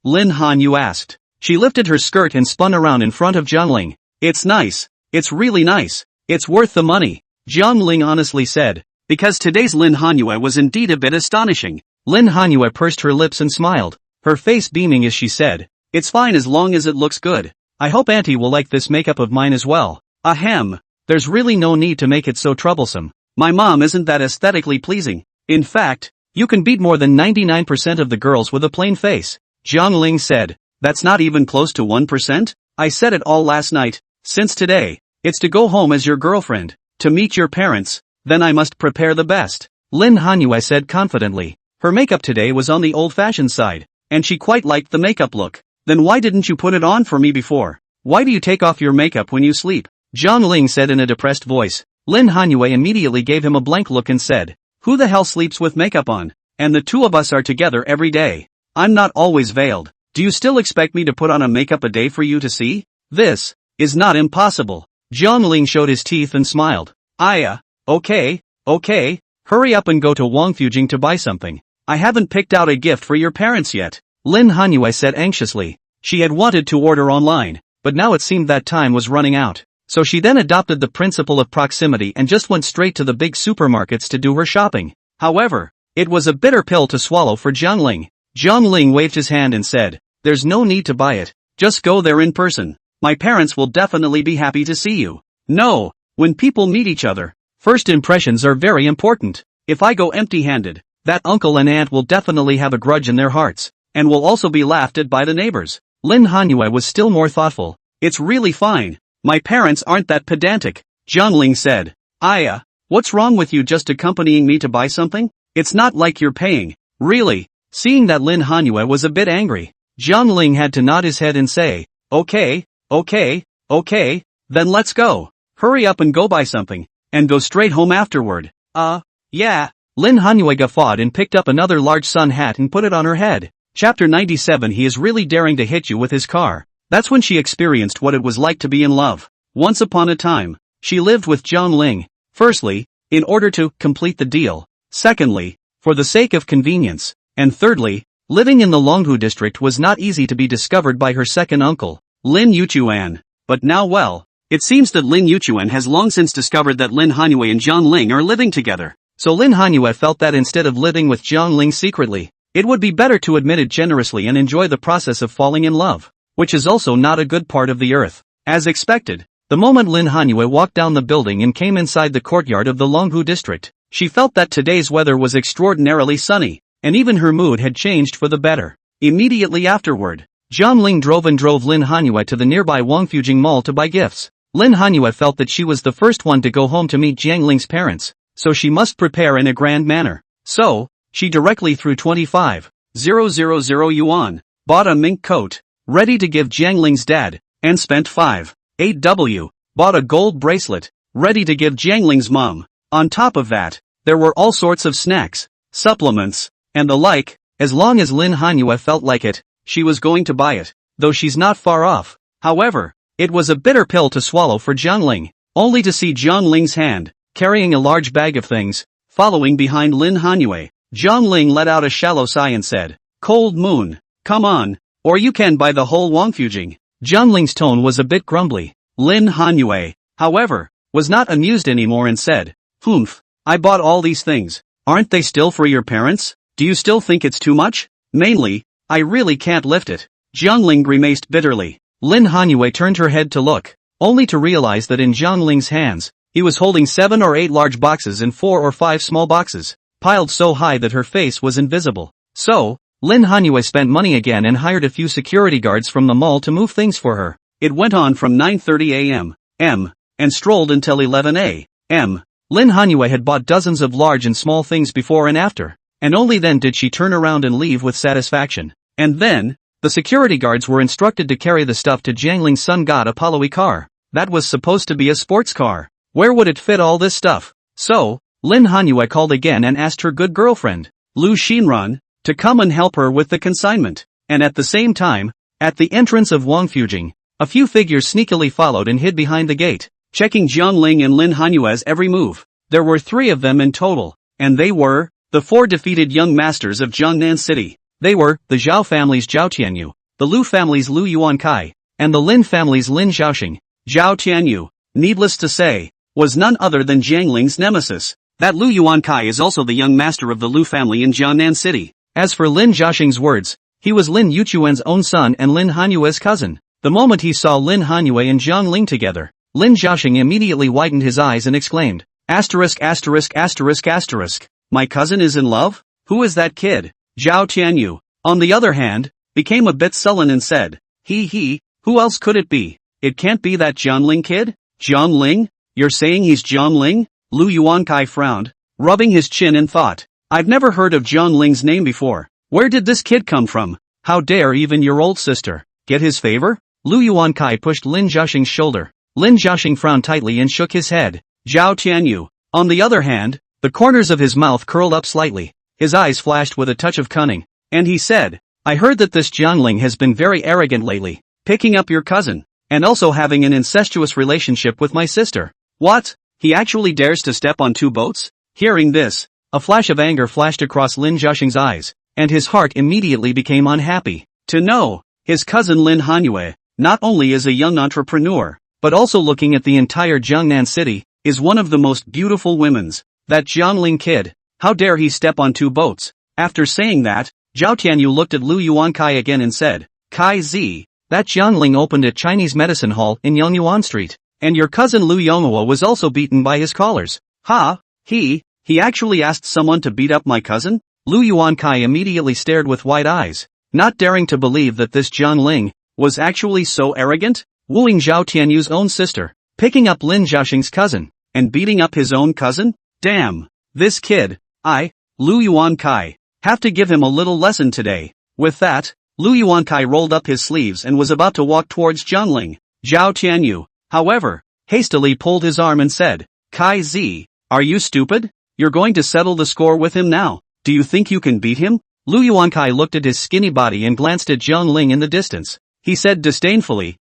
Lin Hanyue asked. She lifted her skirt and spun around in front of Zhang Ling. It's nice, it's really nice, it's worth the money. Jiang Ling honestly said. Because today's Lin Hanyue was indeed a bit astonishing. Lin Hanyue pursed her lips and smiled, her face beaming as she said, "It's fine as long as it looks good. I hope Auntie will like this makeup of mine as well." Ahem. There's really no need to make it so troublesome. My mom isn't that aesthetically pleasing. In fact, you can beat more than 99% of the girls with a plain face. Jiang Ling said. That's not even close to 1%? I said it all last night. Since today, it's to go home as your girlfriend, to meet your parents, then I must prepare the best. Lin Hanyue said confidently. Her makeup today was on the old-fashioned side, and she quite liked the makeup look. Then why didn't you put it on for me before? Why do you take off your makeup when you sleep? Jiang Ling said in a depressed voice. Lin Hanyue immediately gave him a blank look and said, "Who the hell sleeps with makeup on? And the two of us are together every day. I'm not always veiled. Do you still expect me to put on a makeup a day for you to see? This is not impossible." Jiang Ling showed his teeth and smiled. Okay, hurry up and go to Wangfujing to buy something. I haven't picked out a gift for your parents yet. Lin Hanyue said anxiously. She had wanted to order online, but now it seemed that time was running out. So she then adopted the principle of proximity and just went straight to the big supermarkets to do her shopping. However, it was a bitter pill to swallow for Jiang Ling. Jiang Ling waved his hand and said, "There's no need to buy it. Just go there in person. My parents will definitely be happy to see you." No, when people meet each other, first impressions are very important. If I go empty-handed, that uncle and aunt will definitely have a grudge in their hearts, and will also be laughed at by the neighbors. Lin Hanyue was still more thoughtful. It's really fine. My parents aren't that pedantic, Jiang Ling said. What's wrong with you just accompanying me to buy something? It's not like you're paying. Really? Seeing that Lin Hanyue was a bit angry, Jiang Ling had to nod his head and say, Okay, then let's go. Hurry up and go buy something, and go straight home afterward. Yeah. Lin Hanyue guffawed and picked up another large sun hat and put it on her head. Chapter 97. He is really daring to hit you with his car. That's when she experienced what it was like to be in love. Once upon a time, she lived with Jiang Ling. Firstly, in order to complete the deal. Secondly, for the sake of convenience. And thirdly, living in the Longhu district was not easy to be discovered by her second uncle, Lin Yuchuan. But now it seems that Lin Yuchuan has long since discovered that Lin Hanyue and Jiang Ling are living together. So Lin Hanyue felt that instead of living with Jiang Ling secretly, it would be better to admit it generously and enjoy the process of falling in love, which is also not a good part of the earth. As expected, the moment Lin Hanyue walked down the building and came inside the courtyard of the Longhu district, she felt that today's weather was extraordinarily sunny, and even her mood had changed for the better. Immediately afterward, Jiang Ling drove Lin Hanyue to the nearby Wangfujing Mall to buy gifts. Lin Hanyue felt that she was the first one to go home to meet Jiang Ling's parents, so she must prepare in a grand manner. So, she directly threw 25,000 yuan, bought a mink coat, ready to give Jiang Ling's dad, and spent 5,800, bought a gold bracelet, ready to give Jiang Ling's mom. On top of that, there were all sorts of snacks, supplements, and the like. As long as Lin Hanyue felt like it, she was going to buy it, though she's not far off. However, it was a bitter pill to swallow for Jiang Ling, only to see Jiang Ling's hand, carrying a large bag of things, following behind Lin Hanyue. Jiang Ling let out a shallow sigh and said, "Cold moon, come on, or you can buy the whole Wangfujing." Jiang Ling's tone was a bit grumbly. Lin Hanyue, however, was not amused anymore and said, "Humph, I bought all these things. Aren't they still for your parents? Do you still think it's too much? Mainly, I really can't lift it." Jiang Ling grimaced bitterly. Lin Hanyue turned her head to look, only to realize that in Jiang Ling's hands, he was holding 7 or 8 large boxes and 4 or 5 small boxes, piled so high that her face was invisible. So, Lin Hanyue spent money again and hired a few security guards from the mall to move things for her. It went on from 9:30 a.m. and strolled until 11 a.m. Lin Hanyue had bought dozens of large and small things before and after, and only then did she turn around and leave with satisfaction. And then, the security guards were instructed to carry the stuff to Jiang Ling's Sun God Apollo car. That was supposed to be a sports car. Where would it fit all this stuff? So, Lin Hanyue called again and asked her good girlfriend, Lu Xinran, to come and help her with the consignment. And at the same time, at the entrance of Wangfujing, a few figures sneakily followed and hid behind the gate, checking Jiang Ling and Lin Hanyue's every move. There were 3 of them in total, and they were the 4 defeated young masters of Jiangnan City. They were the Zhao family's Zhao Tianyu, the Lu family's Lu Yuankai, and the Lin family's Lin Zhaoxing. Zhao Tianyu, needless to say, was none other than Jiang Ling's nemesis. That Lu Yuankai is also the young master of the Lu family in Jiangnan City. As for Lin Jiaxing's words, he was Lin Yuchuan's own son and Lin Hanyue's cousin. The moment he saw Lin Hanyue and Jiang Ling together, Lin Jiaxing immediately widened his eyes and exclaimed, asterisk asterisk asterisk asterisk, my cousin is in love? Who is that kid? Zhao Tianyu, on the other hand, became a bit sullen and said, who else could it be? It can't be that Jiang Ling kid? Jiang Ling? You're saying he's Jiang Ling? Lu Yuankai frowned, rubbing his chin and thought, I've never heard of Jiang Ling's name before. Where did this kid come from? How dare even your old sister get his favor? Lu Yuankai pushed Lin Jiaxing's shoulder. Lin Jiaxing frowned tightly and shook his head. Zhao Tianyu, on the other hand, the corners of his mouth curled up slightly, his eyes flashed with a touch of cunning, and he said, I heard that this Jiang Ling has been very arrogant lately, picking up your cousin, and also having an incestuous relationship with my sister. What? He actually dares to step on two boats? Hearing this, a flash of anger flashed across Lin Jiaxing's eyes, and his heart immediately became unhappy. To know, his cousin Lin Hanyue, not only is a young entrepreneur, but also looking at the entire Jiangnan city, is one of the most beautiful women's. That Jiang Ling kid, how dare he step on two boats? After saying that, Zhao Tianyu looked at Lu Yuankai again and said, Kai Zi, that Jiang Ling opened a Chinese medicine hall in Yongyuan Street, and your cousin Lu Yonghua was also beaten by his callers. Ha, he actually asked someone to beat up my cousin? Lu Yuankai immediately stared with wide eyes, not daring to believe that this Jiang Ling was actually so arrogant, wooing Zhao Tianyu's own sister, picking up Lin Jiaxing's cousin, and beating up his own cousin? Damn, this kid, Lu Yuankai, have to give him a little lesson today. With that, Lu Yuankai rolled up his sleeves and was about to walk towards Jiang Ling. Zhao Tianyu, however, hastily pulled his arm and said, Kai Zi, are you stupid? You're going to settle the score with him now. Do you think you can beat him? Lu Yuankai looked at his skinny body and glanced at Jiang Ling in the distance. He said disdainfully,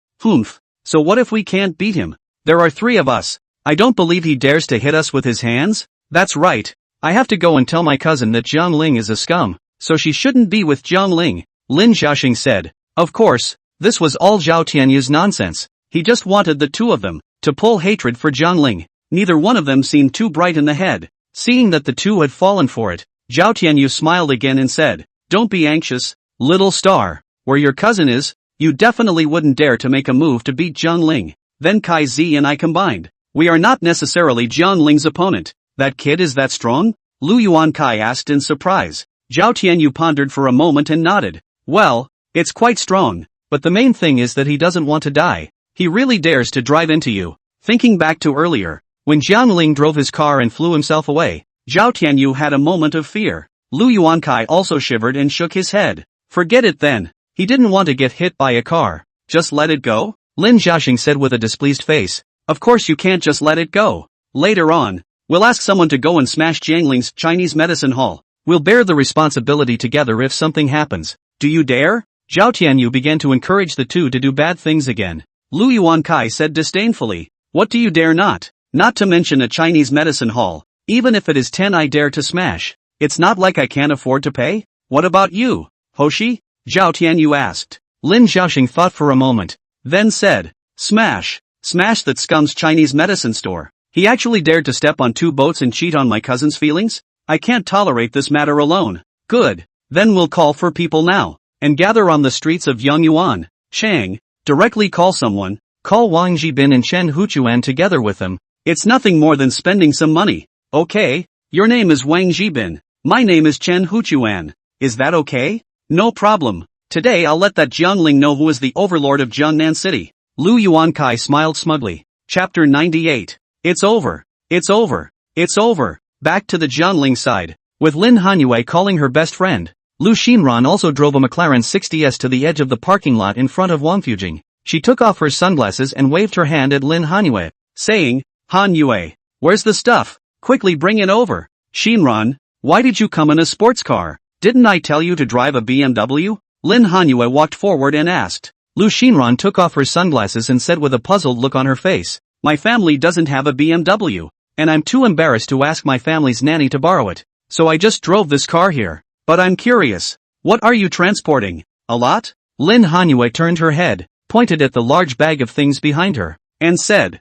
so what if we can't beat him? There are three of us. I don't believe he dares to hit us with his hands. That's right. I have to go and tell my cousin that Jiang Ling is a scum, so she shouldn't be with Jiang Ling. Lin Jiaxing said. Of course, this was all Zhao Tianyu's nonsense. He just wanted the two of them to pull hatred for Jiang Ling. Neither one of them seemed too bright in the head. Seeing that the two had fallen for it, Zhao Tianyu smiled again and said, Don't be anxious, little star. Where your cousin is, you definitely wouldn't dare to make a move to beat Jiang Ling. Then Kai Zi and I combined. We are not necessarily Jiang Ling's opponent. That kid is that strong? Lu Yuankai asked in surprise. Zhao Tianyu pondered for a moment and nodded. Well, it's quite strong, but the main thing is that he doesn't want to die. He really dares to drive into you. Thinking back to earlier, when Jiang Ling drove his car and flew himself away, Zhao Tianyu had a moment of fear. Lu Yuankai also shivered and shook his head. Forget it then. He didn't want to get hit by a car. Just let it go? Lin Jiaxing said with a displeased face. Of course you can't just let it go. Later on, we'll ask someone to go and smash Jiang Ling's Chinese medicine hall. We'll bear the responsibility together if something happens. Do you dare? Zhao Tianyu began to encourage the two to do bad things again. Lu Yuankai said disdainfully. What do you dare not? Not to mention a Chinese medicine hall. Even if it is 10 I dare to smash. It's not like I can't afford to pay. What about you, Hoshi? Zhao Tianyu asked. Lin Jiaxing thought for a moment, then said, Smash. Smash that scum's Chinese medicine store. He actually dared to step on two boats and cheat on my cousin's feelings? I can't tolerate this matter alone. Good. Then we'll call for people now, and gather on the streets of Yongyuan. Shang, directly call someone. Call Wang Jibin and Chen Huchuan together with them. It's nothing more than spending some money. Okay, your name is Wang Jibin. My name is Chen Huchuan. Is that okay? No problem. Today I'll let that Jiang Ling know who is the overlord of Jiangnan City. Lu Yuankai smiled smugly. Chapter 98. It's over. It's over. It's over. Back to the Jiang Ling side. With Lin Hanyue calling her best friend, Lu Xinran also drove a McLaren 60S to the edge of the parking lot in front of Wangfujing. She took off her sunglasses and waved her hand at Lin Hanyue, saying, Hanyue, where's the stuff? Quickly bring it over. Xinran, why did you come in a sports car? Didn't I tell you to drive a BMW? Lin Hanyue walked forward and asked. Lu Xinran took off her sunglasses and said with a puzzled look on her face, My family doesn't have a BMW, and I'm too embarrassed to ask my family's nanny to borrow it, so I just drove this car here. But I'm curious, what are you transporting? A lot? Lin Hanyue turned her head, pointed at the large bag of things behind her, and said,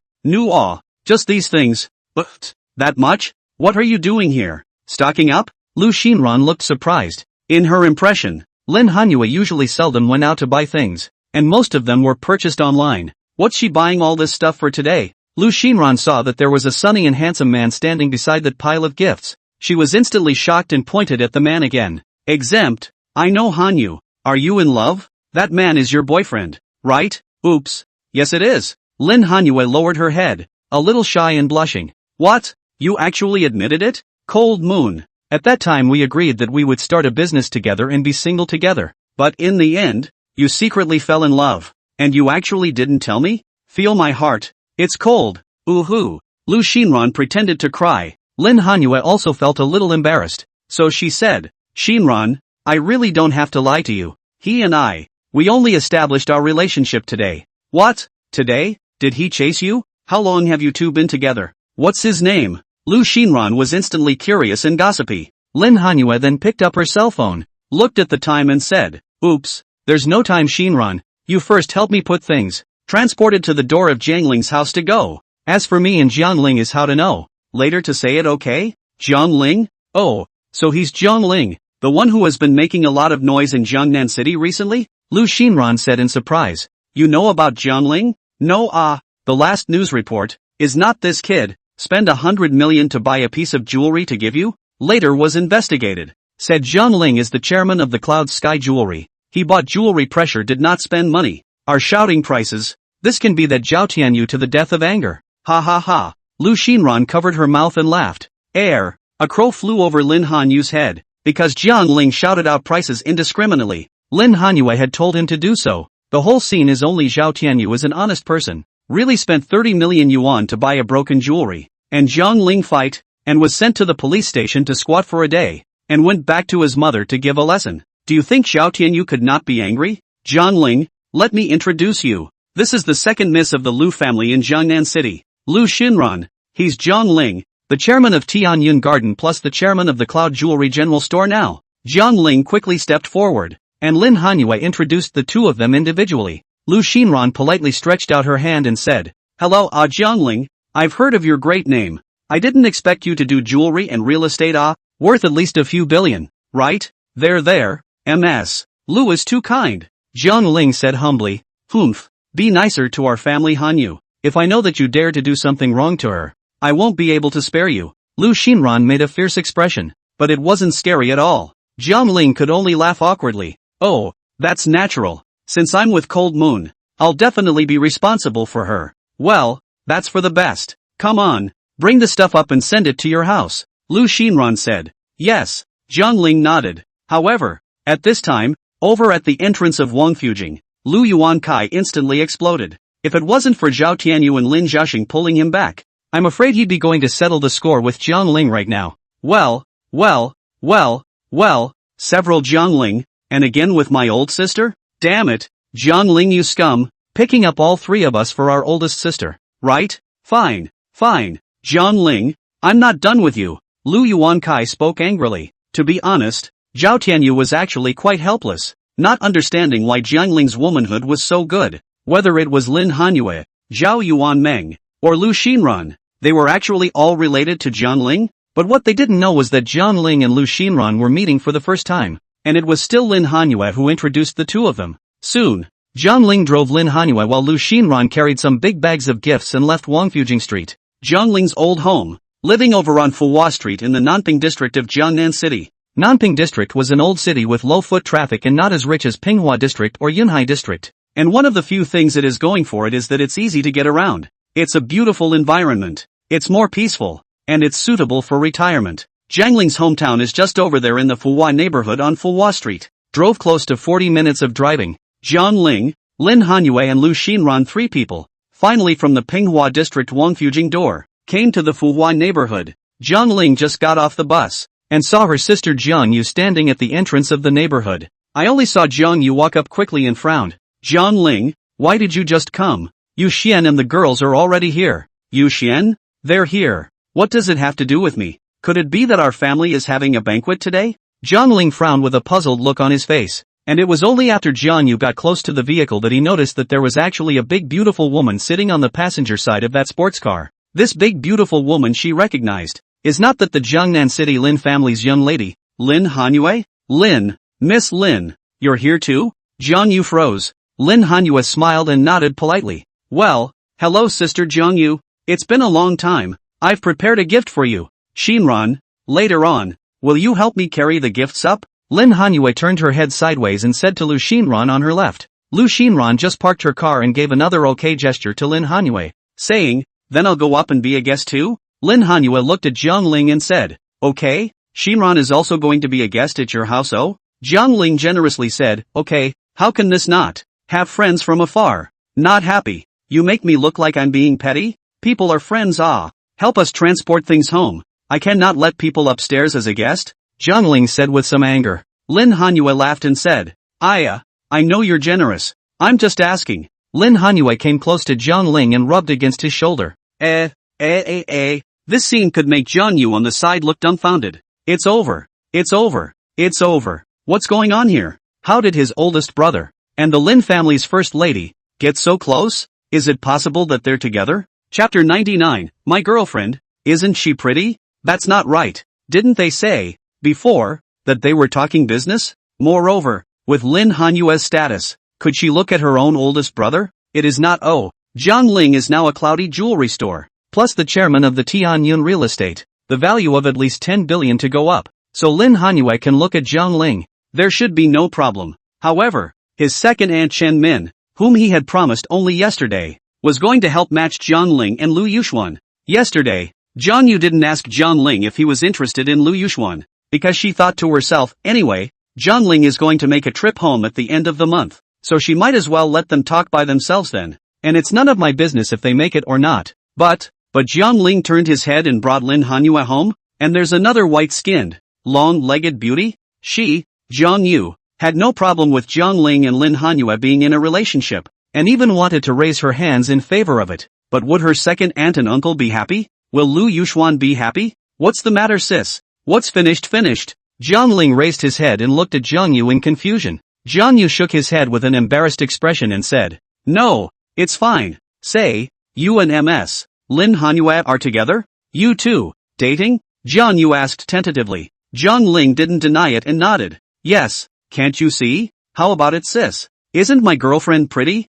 Just these things. But, that much? What are you doing here? Stocking up? Lu Xinran looked surprised. In her impression, Lin Hanyue usually seldom went out to buy things, and most of them were purchased online. What's she buying all this stuff for today? Lu Xinran saw that there was a sunny and handsome man standing beside that pile of gifts. She was instantly shocked and pointed at the man again. Exempt? I know Hanyu. Are you in love? That man is your boyfriend, right? Oops. Yes it is. Lin Hanyue lowered her head, a little shy and blushing. What? You actually admitted it? Cold Moon. At that time we agreed that we would start a business together and be single together. But in the end, you secretly fell in love. And you actually didn't tell me? Feel my heart. It's cold. Ooh-hoo. Lu Xinran pretended to cry. Lin Hanyue also felt a little embarrassed. So she said, Xinran, I really don't have to lie to you. He and we only established our relationship today. What? Today? Did he chase you? How long have you two been together? What's his name? Lu Xinran was instantly curious and gossipy. Lin Hanyue then picked up her cell phone, looked at the time and said, Oops, there's no time Xinran, you first help me put things. Transported to the door of Jiangling's house to go. As for me and Jiangling is how to know. Later to say it okay? Jiangling? Oh, so he's Jiangling, the one who has been making a lot of noise in Jiangnan City recently? Lu Xinran said in surprise. You know about Jiangling? No the last news report, is not this kid, spend 100 million to buy a piece of jewelry to give you? Later was investigated. Said Jiangling is the chairman of the Cloud Sky Jewelry. He bought jewelry pressure did not spend money. Are shouting prices. This can be that Zhao Tianyu to the death of anger. Ha ha ha. Lu Xinran covered her mouth and laughed. A crow flew over Lin Hanyu's head, because Jiangling shouted out prices indiscriminately. Lin Hanyue had told him to do so. The whole scene is only Zhao Tianyu is an honest person. Really spent 30 million yuan to buy a broken jewelry. And Jiangling fight, and was sent to the police station to squat for a day, and went back to his mother to give a lesson. Do you think Zhao Tianyu could not be angry? Jiangling, let me introduce you. This is the second miss of the Lu family in Jiangnan City. Lu Xinran. He's Jiangling, the chairman of Tianyun Garden plus the chairman of the Cloud Jewelry General Store now. Jiangling quickly stepped forward, and Lin Hanyue introduced the two of them individually. Lu Xinran politely stretched out her hand and said, Hello Jiangling, I've heard of your great name. I didn't expect you to do jewelry and real estate worth at least a few billion, right? There, MS. Lu is too kind. Jiangling said humbly, Humph, be nicer to our family Hanyu. If I know that you dare to do something wrong to her, I won't be able to spare you. Lu Xinran made a fierce expression, but it wasn't scary at all. Jiangling could only laugh awkwardly. Oh, that's natural. Since I'm with Cold Moon, I'll definitely be responsible for her. Well, that's for the best. Come on, bring the stuff up and send it to your house. Lu Xinran said. Yes, Jiangling nodded. However, at this time, over at the entrance of Wangfujing, Lu Yuankai instantly exploded. If it wasn't for Zhao Tianyu and Lin Zhaxing pulling him back, I'm afraid he'd be going to settle the score with Jiangling right now. Well, several Jiangling, and again with my old sister? Damn it, Jiangling you scum, picking up all three of us for our oldest sister, right? Fine. Jiangling, I'm not done with you. Lu Yuankai spoke angrily. To be honest, Zhao Tianyu was actually quite helpless, not understanding why Jiangling's womanhood was so good. Whether it was Lin Hanyue, Zhao Yuanmeng, or Lu Xinran, they were actually all related to Jiangling, but what they didn't know was that Jiangling and Lu Xinran were meeting for the first time, and it was still Lin Hanyue who introduced the two of them. Soon, Jiangling drove Lin Hanyue while Lu Xinran carried some big bags of gifts and left Wangfujing Street, Jiangling's old home, living over on Fuhua Street in the Nanping district of Jiangnan City. Nanping district was an old city with low foot traffic and not as rich as Pinghua district or Yunhai district. And one of the few things it is going for it is that it's easy to get around. It's a beautiful environment. It's more peaceful. And it's suitable for retirement. Jiangling's hometown is just over there in the Fuhua neighborhood on Fuhua Street. Drove close to 40 minutes of driving. Jiangling, Lin Hanyue and Lu Xinran, three people, finally from the Pinghua district Wangfujing door, came to the Fuhua neighborhood. Jiangling just got off the bus, and saw her sister Jiangyu standing at the entrance of the neighborhood. I only saw Jiangyu walk up quickly and frowned. Jiangling, why did you just come? Yu Xian and the girls are already here. Yu Xian? They're here. What does it have to do with me? Could it be that our family is having a banquet today? Jiangling frowned with a puzzled look on his face, and it was only after Jiangyu got close to the vehicle that he noticed that there was actually a big beautiful woman sitting on the passenger side of that sports car. This big beautiful woman she recognized. Is not that the Jiangnan City Lin family's young lady, Lin Hanyue? Lin, Miss Lin, you're here too? Jiang Yu froze. Lin Hanyue smiled and nodded politely. Well, hello Sister Jiang Yu. It's been a long time. I've prepared a gift for you. Shinran, later on, will you help me carry the gifts up? Lin Hanyue turned her head sideways and said to Lu Shinran on her left. Lu Shinran just parked her car and gave another okay gesture to Lin Hanyue, saying, then I'll go up and be a guest too? Lin Hanyue looked at Jiang Ling and said, okay, Shinran is also going to be a guest at your house oh? Jiang Ling generously said, okay, how can this not? Have friends from afar. Not happy. You make me look like I'm being petty? People are friends help us transport things home. I cannot let people upstairs as a guest? Jiang Ling said with some anger. Lin Hanyue laughed and said, I know you're generous. I'm just asking. Lin Hanyue came close to Jiang Ling and rubbed against his shoulder. This scene could make Jiang Yu on the side look dumbfounded. It's over. It's over. It's over. What's going on here? How did his oldest brother, and the Lin family's first lady, get so close? Is it possible that they're together? Chapter 99, My girlfriend, isn't she pretty? That's not right. Didn't they say, before, that they were talking business? Moreover, with Lin Hanyue's status, could she look at her own oldest brother? It is not Jiang Ling is now a cloudy jewelry store, plus the chairman of the Tianyun real estate, the value of at least 10 billion to go up, so Lin Hanyue can look at Jiang Ling. There should be no problem. However, his second aunt Chen Min, whom he had promised only yesterday, was going to help match Jiang Ling and Lu Yuxuan. Yesterday, Jiang Yu didn't ask Jiang Ling if he was interested in Lu Yuxuan, because she thought to herself, anyway, Jiang Ling is going to make a trip home at the end of the month, so she might as well let them talk by themselves then, and it's none of my business if they make it or not. But Jiang Ling turned his head and brought Lin Hanyue home, and there's another white-skinned, long-legged beauty. She, Jiang Yu, had no problem with Jiang Ling and Lin Hanyue being in a relationship, and even wanted to raise her hands in favor of it. But would her second aunt and uncle be happy? Will Lu Yuxuan be happy? What's the matter sis? What's finished? Jiang Ling raised his head and looked at Jiang Yu in confusion. Jiang Yu shook his head with an embarrassed expression and said, no, it's fine. Say, you and Ms. Lin Hanyue are together? You two, dating? Jiang Yu asked tentatively. Jiang Ling didn't deny it and nodded. Yes, can't you see? How about it sis? Isn't my girlfriend pretty?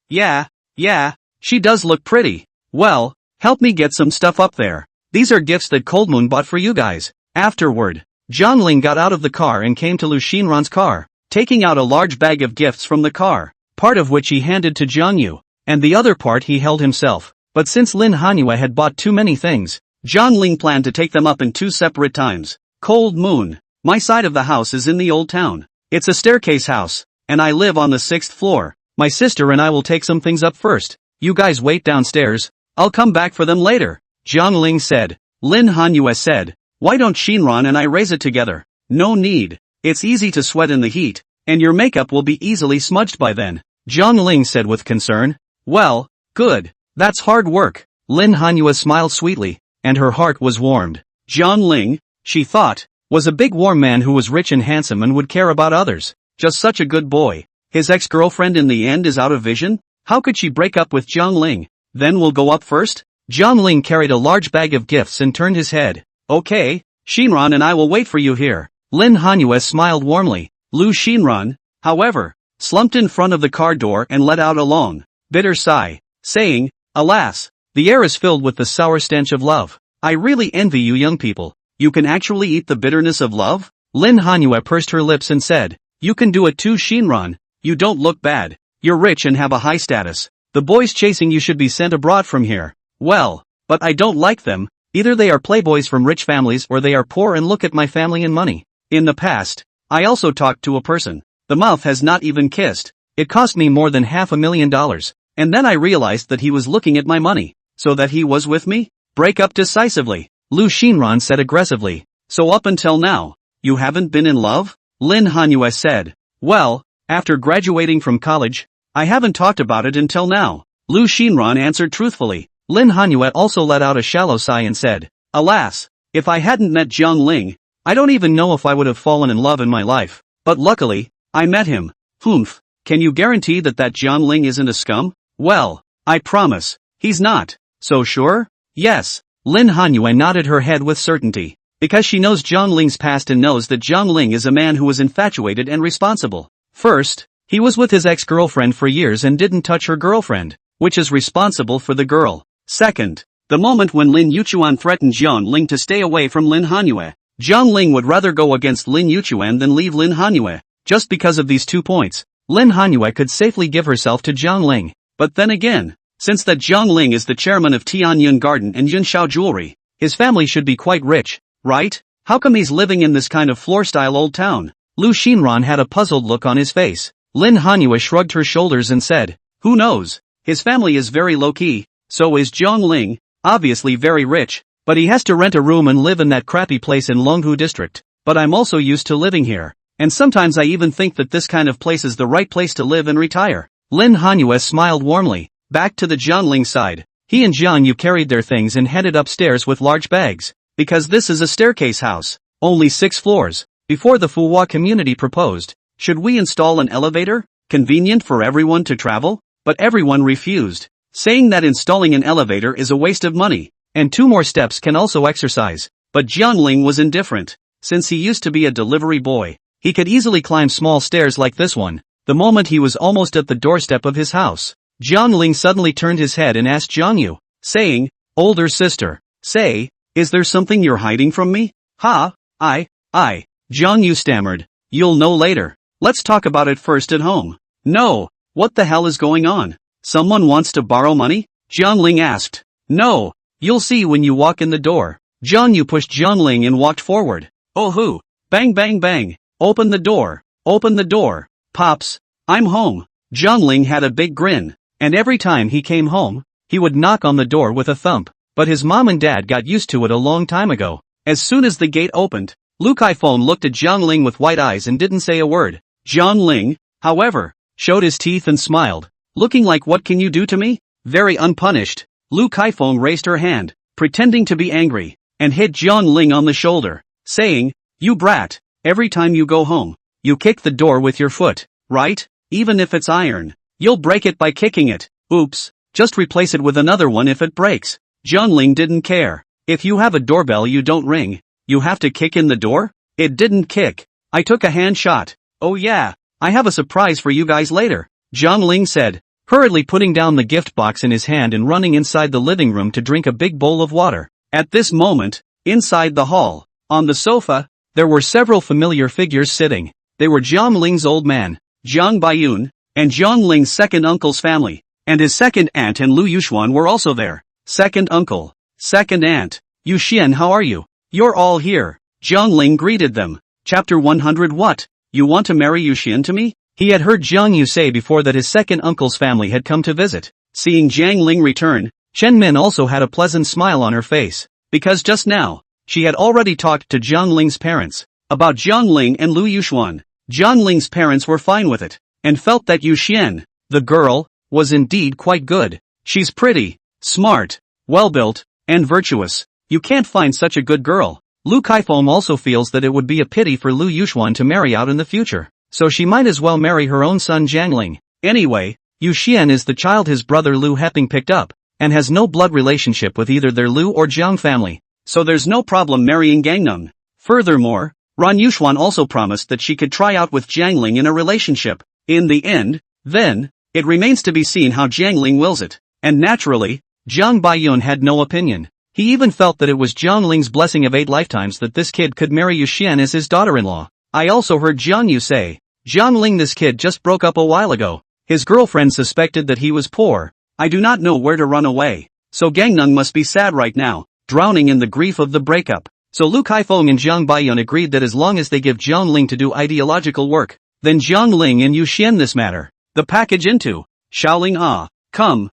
Yeah, she does look pretty. Well, help me get some stuff up there. These are gifts that Cold Moon bought for you guys. Afterward, Jiang Ling got out of the car and came to Lu Xinran's car, taking out a large bag of gifts from the car, part of which he handed to Jiang Yu, and the other part he held himself. But since Lin Hanyue had bought too many things, Jiang Ling planned to take them up in 2 separate times. Cold Moon, my side of the house is in the old town. It's a staircase house, and I live on the 6th floor. My sister and I will take some things up first. You guys wait downstairs. I'll come back for them later. Jiang Ling said. Lin Hanyue said, why don't Shinran and I raise it together? No need. It's easy to sweat in the heat, and your makeup will be easily smudged by then. Jiang Ling said with concern. Well, good. That's hard work. Lin Hanyue smiled sweetly, and her heart was warmed. Jiang Ling, she thought, was a big warm man who was rich and handsome and would care about others. Just such a good boy. His ex-girlfriend in the end is out of vision? How could she break up with Jiang Ling? Then we'll go up first? Jiang Ling carried a large bag of gifts and turned his head. Okay, Shinran and I will wait for you here. Lin Hanyue smiled warmly. Lu Shinran, however, slumped in front of the car door and let out a long, bitter sigh, saying, alas, the air is filled with the sour stench of love. I really envy you young people. You can actually eat the bitterness of love? Lin Hanyue pursed her lips and said, you can do it too Shinran. You don't look bad. You're rich and have a high status. The boys chasing you should be sent abroad from here. Well, but I don't like them. Either they are playboys from rich families or they are poor and look at my family and money. In the past, I also talked to a person. The mouth has not even kissed. It cost me more than $500,000. And then I realized that he was looking at my money. So that he was with me? Break up decisively. Lu Shinran said aggressively. So up until now, you haven't been in love? Lin Hanyue said. Well, after graduating from college, I haven't talked about it until now. Lu Shinran answered truthfully. Lin Hanyue also let out a shallow sigh and said, alas, if I hadn't met Jiang Ling, I don't even know if I would have fallen in love in my life. But luckily, I met him. Humph, can you guarantee that Jiang Ling isn't a scum? Well, I promise, he's not. So sure? Yes. Lin Hanyue nodded her head with certainty. Because she knows Zhang Ling's past and knows that Zhang Ling is a man who is infatuated and responsible. First, he was with his ex-girlfriend for years and didn't touch her girlfriend, which is responsible for the girl. Second, the moment when Lin Yuchuan threatened Zhang Ling to stay away from Lin Hanyue, Zhang Ling would rather go against Lin Yuchuan than leave Lin Hanyue. Just because of these 2 points, Lin Hanyue could safely give herself to Zhang Ling. But then again, since that Zhang Ling is the chairman of Tianyun Garden and Yunshao Jewelry, his family should be quite rich, right? How come he's living in this kind of floor-style old town? Lu Xinran had a puzzled look on his face. Lin Hanyue shrugged her shoulders and said, who knows? His family is very low-key, so is Zhang Ling, obviously very rich, but he has to rent a room and live in that crappy place in Longhu district. But I'm also used to living here, and sometimes I even think that this kind of place is the right place to live and retire. Lin Hanyue smiled warmly. Back to the Zhang Ling side. He and Zhang Yu carried their things and headed upstairs with large bags. Because this is a staircase house, only 6 floors. Before the Fuhua community proposed, should we install an elevator? Convenient for everyone to travel? But everyone refused, saying that installing an elevator is a waste of money, and 2 more steps can also exercise. But Zhang Ling was indifferent. Since he used to be a delivery boy, he could easily climb small stairs like this one. The moment he was almost at the doorstep of his house, Zhang Ling suddenly turned his head and asked Zhang Yu, saying, older sister, say, is there something you're hiding from me? Ha, Zhang Yu stammered, you'll know later. Let's talk about it first at home. No, what the hell is going on? Someone wants to borrow money? Zhang Ling asked. No, you'll see when you walk in the door. Zhang Yu pushed Zhang Ling and walked forward. Oh hoo, bang bang bang, open the door, Pops, I'm home. Zhang Ling had a big grin. And every time he came home, he would knock on the door with a thump. But his mom and dad got used to it a long time ago. As soon as the gate opened, Lu Kaifeng looked at Zhang Ling with white eyes and didn't say a word. Zhang Ling, however, showed his teeth and smiled, looking like what can you do to me? Very unpunished, Lu Kaifeng raised her hand, pretending to be angry, and hit Zhang Ling on the shoulder, saying, you brat, every time you go home, you kick the door with your foot, right? Even if it's iron. You'll break it by kicking it. Oops, just replace it with another one if it breaks. Zhang Ling didn't care. If you have a doorbell you don't ring, you have to kick in the door? It didn't kick. I took a hand shot. Oh yeah, I have a surprise for you guys later, Zhang Ling said, hurriedly putting down the gift box in his hand and running inside the living room to drink a big bowl of water. At this moment, inside the hall, on the sofa, there were several familiar figures sitting. They were Zhang Ling's old man, Zhang Baiyun, and Zhang Ling's second uncle's family, and his second aunt and Lu Yuxuan were also there. Second uncle, second aunt, Yu Xian, how are you? You're all here. Zhang Ling greeted them. Chapter 100. What? You want to marry Yu Xian to me? He had heard Zhang Yu say before that his second uncle's family had come to visit. Seeing Zhang Ling return, Chen Min also had a pleasant smile on her face, because just now, she had already talked to Zhang Ling's parents about Zhang Ling and Lu Yuxuan. Zhang Ling's parents were fine with it, and felt that Yu Xian, the girl, was indeed quite good. She's pretty, smart, well-built, and virtuous. You can't find such a good girl. Lu Kaifeng also feels that it would be a pity for Lu Yuxuan to marry out in the future, so she might as well marry her own son Zhang Ling. Anyway, Yu Xian is the child his brother Lu Heping picked up, and has no blood relationship with either their Lu or Zhang family, so there's no problem marrying Gangneng. Furthermore, Ran Yuxuan also promised that she could try out with Zhang Ling in a relationship. In the end, then, it remains to be seen how Zhang Ling wills it. And naturally, Zhang Baiyun had no opinion. He even felt that it was Zhang Ling's blessing of 8 lifetimes that this kid could marry Yu Xian as his daughter-in-law. I also heard Zhang Yu say, Zhang Ling, this kid just broke up a while ago. His girlfriend suspected that he was poor. I do not know where to run away. So Gangneng must be sad right now, drowning in the grief of the breakup. So Lu Kaifeng and Zhang Baiyun agreed that as long as they give Zhang Ling to do ideological work, then Zhang Ling and Yu Xian this matter. The package into Shaoling come,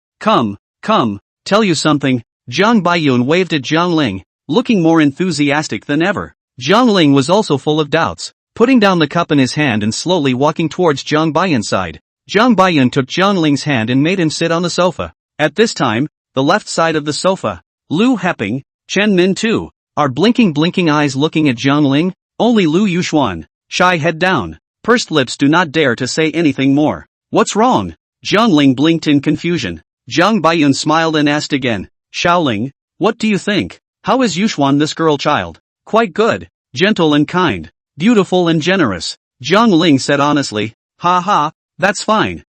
tell you something. Zhang Baiyun waved at Zhang Ling, looking more enthusiastic than ever. Zhang Ling was also full of doubts, putting down the cup in his hand and slowly walking towards Zhang Baiyun's side. Zhang Baiyun took Zhang Ling's hand and made him sit on the sofa. At this time, the left side of the sofa, Lu Heping, Chen Min too, are blinking eyes looking at Zhang Ling. Only Lu Yuxuan, shy head down, pursed lips, do not dare to say anything more. What's wrong? Zhang Ling blinked in confusion. Zhang Baiyun smiled and asked again, Xiaoling, what do you think? How is Yuxuan this girl child? Quite good, gentle and kind, beautiful and generous, Jiang Ling said honestly. Ha ha, that's fine.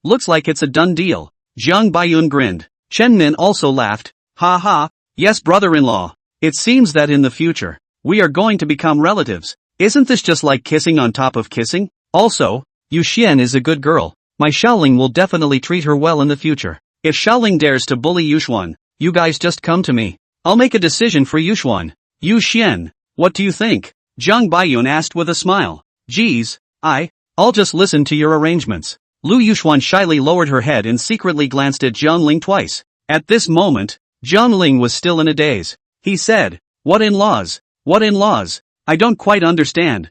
Looks like it's a done deal. Jiang Baiyun grinned. Chen Min also laughed. Ha ha, yes brother-in-law. It seems that in the future, we are going to become relatives. Isn't this just like kissing on top of kissing? Also, Yu Xian is a good girl. My Xiaoling will definitely treat her well in the future. If Xiaoling dares to bully Yuxuan, you guys just come to me. I'll make a decision for Yuxuan. Yu Xian, what do you think? Jiang Baiyun asked with a smile. Geez, I'll just listen to your arrangements. Lu Yuxuan shyly lowered her head and secretly glanced at Jiang Ling twice. At this moment, Jiang Ling was still in a daze. He said, What in-laws? I don't quite understand.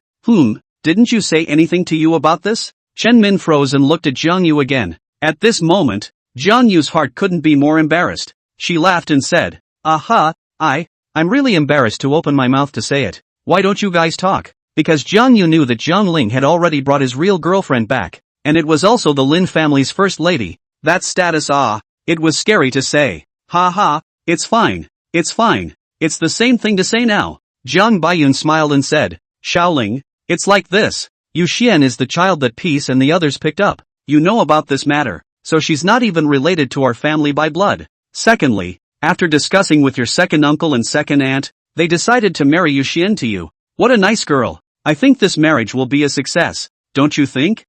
Didn't you say anything to you about this? Chen Min froze and looked at Jiang Yu again. At this moment, Jiang Yu's heart couldn't be more embarrassed. She laughed and said, Aha, I'm really embarrassed to open my mouth to say it. Why don't you guys talk? Because Jiang Yu knew that Jiang Ling had already brought his real girlfriend back, and it was also the Lin family's first lady. That status it was scary to say. Ha ha, it's fine. It's the same thing to say now. Jiang Baiyun smiled and said, Xiaoling, it's like this. Yu Xian is the child that Peace and the others picked up. You know about this matter, so she's not even related to our family by blood. Secondly, after discussing with your second uncle and second aunt, they decided to marry Yu Xian to you. What a nice girl. I think this marriage will be a success, don't you think?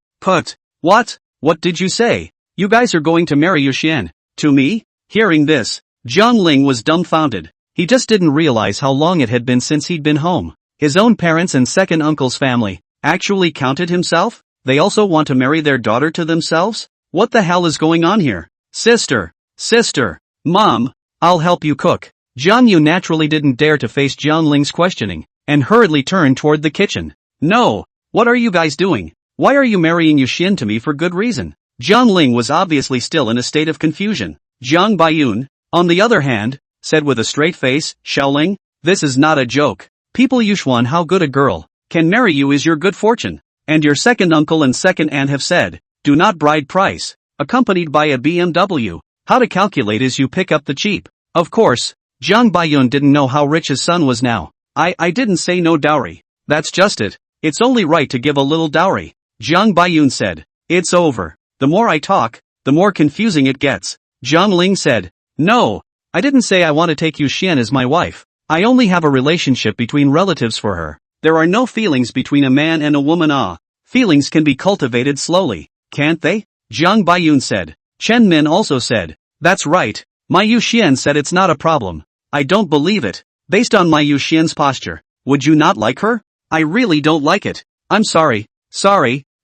What? What did you say? You guys are going to marry Yu Xian? To me? Hearing this, Jiang Ling was dumbfounded. He just didn't realize how long it had been since he'd been home. His own parents and second uncle's family actually counted himself? They also want to marry their daughter to themselves? What the hell is going on here? Sister, Mom, I'll help you cook. Jiang Yu naturally didn't dare to face Jiang Ling's questioning, and hurriedly turned toward the kitchen. No, what are you guys doing? Why are you marrying Yu Xian to me for good reason? Jiang Ling was obviously still in a state of confusion. Jiang Baiyun, on the other hand, said with a straight face, Xiaoling, this is not a joke. People Yuxuan how good a girl can marry you is your good fortune. And your second uncle and second aunt have said, do not bride price, accompanied by a BMW. How to calculate is you pick up the cheap. Of course, Jiang Baiyun didn't know how rich his son was now. I didn't say no dowry. That's just it. It's only right to give a little dowry. Jiang Baiyun said, it's over. The more I talk, the more confusing it gets. Jiang Ling said, no, I didn't say I want to take Yu Xian as my wife. I only have a relationship between relatives for her. There are no feelings between a man and a woman. Feelings can be cultivated slowly, can't they? Jiang Baiyun said. Chen Min also said, that's right. My Yu Xian said it's not a problem. I don't believe it. Based on my Yu Xian's posture, would you not like her? I really don't like it. I'm sorry.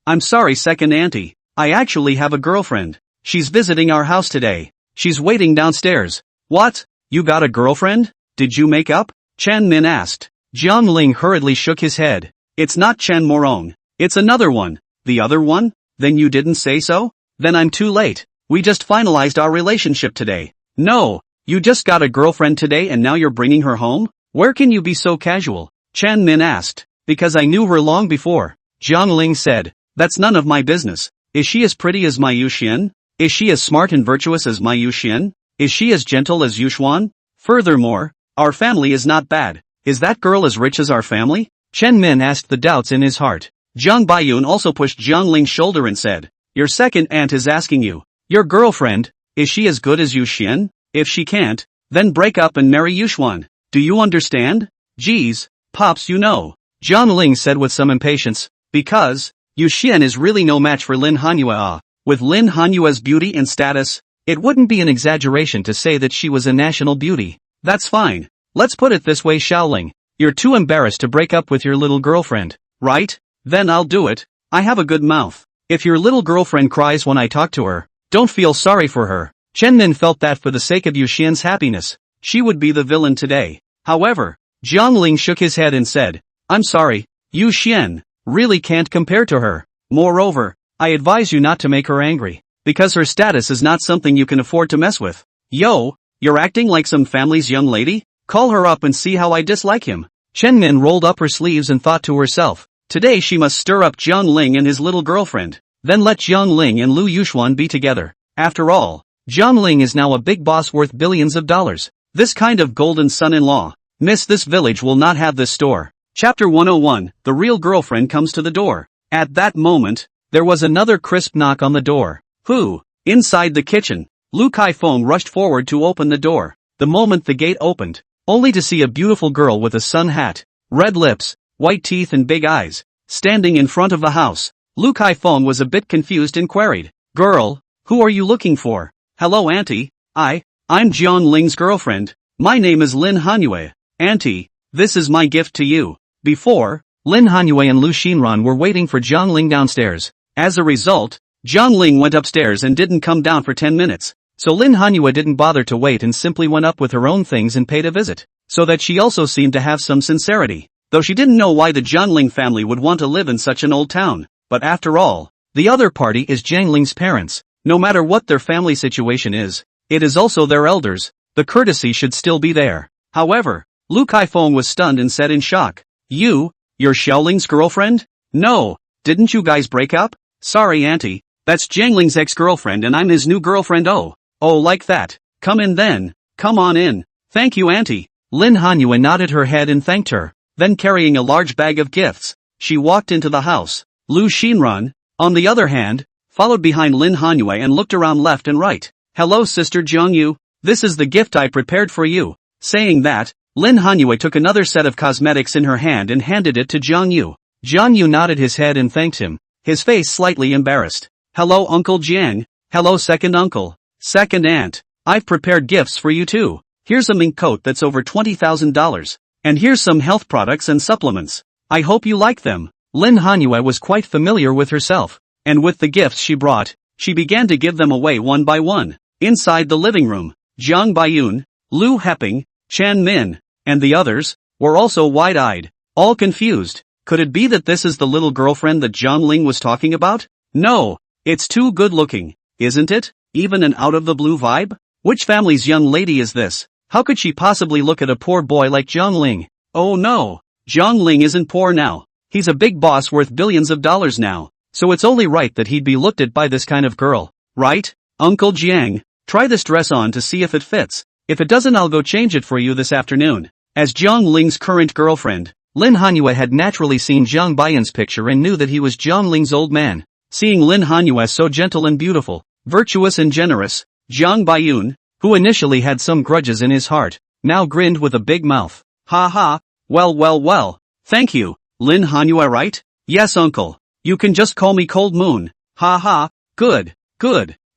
I'm sorry second auntie. I actually have a girlfriend. She's visiting our house today. She's waiting downstairs. What? You got a girlfriend? Did you make up? Chen Min asked. Jiang Ling hurriedly shook his head. It's not Chen Morong. It's another one. The other one? Then you didn't say so? Then I'm too late. We just finalized our relationship today. No, you just got a girlfriend today and now you're bringing her home? Where can you be so casual? Chen Min asked. Because I knew her long before. Jiang Ling said. That's none of my business. Is she as pretty as my Yu Xian? Is she as smart and virtuous as my Yu Xian? Is she as gentle as Yuxuan? Furthermore, our family is not bad. Is that girl as rich as our family? Chen Min asked the doubts in his heart. Jiang Baiyun also pushed Jiang Ling's shoulder and said, your second aunt is asking you. Your girlfriend, is she as good as Yu Xian? If she can't, then break up and marry Yuxuan. Do you understand? Geez, Pops you know. Jiang Ling said with some impatience. Because, Yu Xian is really no match for Lin Hanyue. With Lin Hanyue's beauty and status, it wouldn't be an exaggeration to say that she was a national beauty. That's fine. Let's put it this way Xiaoling. You're too embarrassed to break up with your little girlfriend, right? Then I'll do it. I have a good mouth. If your little girlfriend cries when I talk to her, don't feel sorry for her. Chen Min felt that for the sake of Yu Xian's happiness, she would be the villain today. However, Jiang Ling shook his head and said, I'm sorry, Yu Xian really can't compare to her. Moreover, I advise you not to make her angry, because her status is not something you can afford to mess with. Yo, you're acting like some family's young lady? Call her up and see how I dislike him. Chen Min rolled up her sleeves and thought to herself, today she must stir up Jiang Ling and his little girlfriend, then let Jiang Ling and Lu Yuxuan be together. After all, Jiang Ling is now a big boss worth billions of dollars. This kind of golden son-in-law. Miss, this village will not have this store. Chapter 101, the real girlfriend comes to the door. At that moment, there was another crisp knock on the door. Who? Inside the kitchen. Lu Kaifeng rushed forward to open the door. The moment the gate opened, only to see a beautiful girl with a sun hat, red lips, white teeth and big eyes, standing in front of the house. Lu Kaifeng was a bit confused and queried, "Girl, who are you looking for?" "Hello auntie, I'm Jiang Ling's girlfriend. My name is Lin Hanyue. Auntie, this is my gift to you." Before, Lin Hanyue and Lu Xinran were waiting for Jiang Ling downstairs. As a result, Jiang Ling went upstairs and didn't come down for 10 minutes. So Lin Hanyue didn't bother to wait and simply went up with her own things and paid a visit. So that she also seemed to have some sincerity. Though she didn't know why the Jiang Ling family would want to live in such an old town. But after all, the other party is Jiang Ling's parents. No matter what their family situation is, it is also their elders. The courtesy should still be there. However, Lu Kaifeng was stunned and said in shock, You're Xiaoling's girlfriend? No, didn't you guys break up?" "Sorry auntie, that's Jiang Ling's ex-girlfriend and I'm his new girlfriend." Oh like that. Come in then. Come on in." "Thank you auntie." Lin Hanyue nodded her head and thanked her. Then carrying a large bag of gifts, she walked into the house. Lu Xinran, on the other hand, followed behind Lin Hanyue and looked around left and right. "Hello sister Jiang Yu, this is the gift I prepared for you." Saying that, Lin Hanyue took another set of cosmetics in her hand and handed it to Jiang Yu. Jiang Yu nodded his head and thanked him, his face slightly embarrassed. "Hello Uncle Jiang, hello second uncle, second aunt, I've prepared gifts for you too. Here's a mink coat that's over $20,000. And here's some health products and supplements. I hope you like them." Lin Hanyue was quite familiar with herself, and with the gifts she brought, she began to give them away one by one. Inside the living room, Jiang Baiyun, Lu Heping, Chan Min, and the others, were also wide-eyed, all confused. Could it be that this is the little girlfriend that Jiang Ling was talking about? No, it's too good-looking, isn't it? Even an out-of-the-blue vibe? Which family's young lady is this? How could she possibly look at a poor boy like Jiang Ling? Oh no, Jiang Ling isn't poor now. He's a big boss worth billions of dollars now. So it's only right that he'd be looked at by this kind of girl, right? "Uncle Jiang, try this dress on to see if it fits. If it doesn't, I'll go change it for you this afternoon." As Jiang Ling's current girlfriend, Lin Hanyue had naturally seen Jiang Baiyun's picture and knew that he was Jiang Ling's old man. Seeing Lin Hanyue so gentle and beautiful, virtuous and generous, Jiang Baiyun, who initially had some grudges in his heart, now grinned with a big mouth. "Ha ha, well, thank you, Lin Hanyue, right?" "Yes uncle, you can just call me Cold Moon." "Ha ha, good.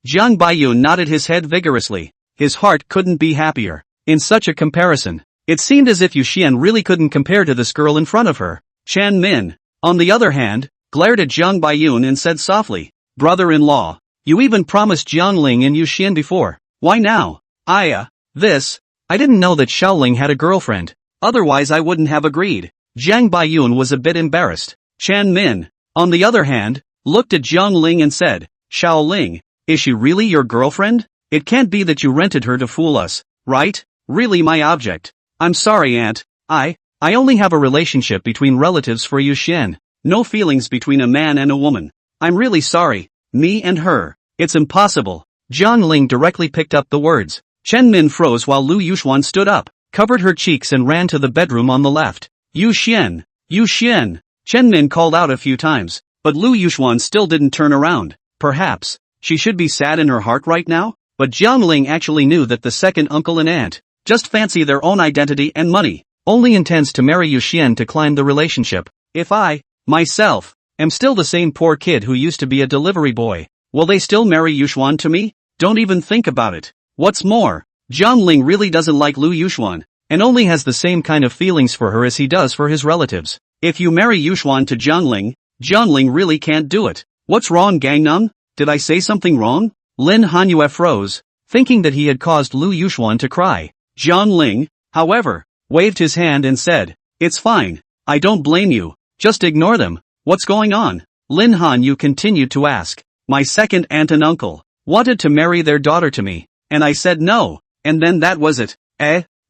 Jiang Baiyun nodded his head vigorously. His heart couldn't be happier. In such a comparison, it seemed as if Yu Xian really couldn't compare to this girl in front of her. Chan Min, on the other hand, glared at Jiang Baiyun and said softly, "Brother-in-law, you even promised Jiang Ling and Yu Xian before. Why now?" I didn't know that Xiaoling had a girlfriend. Otherwise I wouldn't have agreed." Jiang Baiyun was a bit embarrassed. Chan Min, on the other hand, looked at Jiang Ling and said, "Xiaoling, is she really your girlfriend? It can't be that you rented her to fool us, right? Really my object." "I'm sorry aunt, I only have a relationship between relatives for Yu Xian. No feelings between a man and a woman. I'm really sorry, me and her, it's impossible." Jiang Ling directly picked up the words. Chen Min froze while Lu Yuxuan stood up, covered her cheeks and ran to the bedroom on the left. Yu Xian! Chen Min called out a few times, but Lu Yuxuan still didn't turn around. Perhaps she should be sad in her heart right now? But Jiang Ling actually knew that the second uncle and aunt just fancy their own identity and money, only intends to marry Yu Xian to climb the relationship. If I, myself, am still the same poor kid who used to be a delivery boy, will they still marry Yuxuan to me? Don't even think about it. What's more, Jiang Ling really doesn't like Lu Yuxuan, and only has the same kind of feelings for her as he does for his relatives. If you marry Yuxuan to Jiang Ling really can't do it. What's wrong Gangnam? Did I say something wrong? Lin Hanyue froze, thinking that he had caused Lu Yuxuan to cry. Jiang Ling, however, waved his hand and said, "It's fine, I don't blame you, just ignore them." "What's going on?" Lin Hanyue continued to ask. "My second aunt and uncle wanted to marry their daughter to me, and I said no, and then that was it."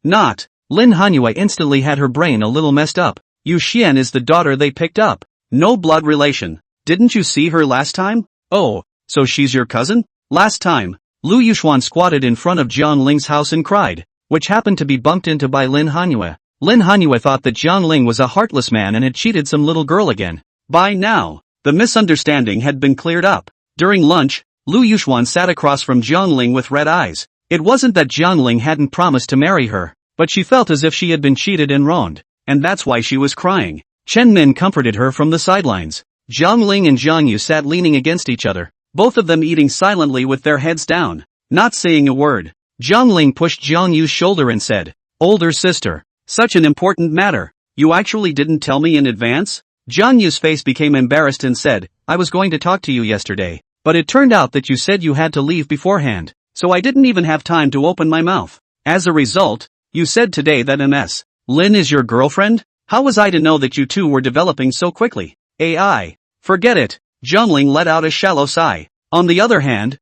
Not. Lin Hanyue instantly had her brain a little messed up. Yu Xian is the daughter they picked up. No blood relation. Didn't you see her last time? Oh, so she's your cousin? Last time, Lu Yuxuan squatted in front of Jiang Ling's house and cried, which happened to be bumped into by Lin Hanyue. Lin Hanyue thought that Jiang Ling was a heartless man and had cheated some little girl again. By now, the misunderstanding had been cleared up. During lunch, Lu Yuxuan sat across from Jiang Ling with red eyes. It wasn't that Jiang Ling hadn't promised to marry her, but she felt as if she had been cheated and wronged, and that's why she was crying. Chen Min comforted her from the sidelines. Jiang Ling and Jiang Yu sat leaning against each other, both of them eating silently with their heads down, not saying a word. Jiang Ling pushed Jiang Yu's shoulder and said, "Older sister, such an important matter, you actually didn't tell me in advance?" Jiang Yu's face became embarrassed and said, "I was going to talk to you yesterday, but it turned out that you said you had to leave beforehand, so I didn't even have time to open my mouth. As a result, you said today that Ms. Lin is your girlfriend? How was I to know that you two were developing so quickly?" AI. Forget it. Jiang Ling let out a shallow sigh. On the other hand,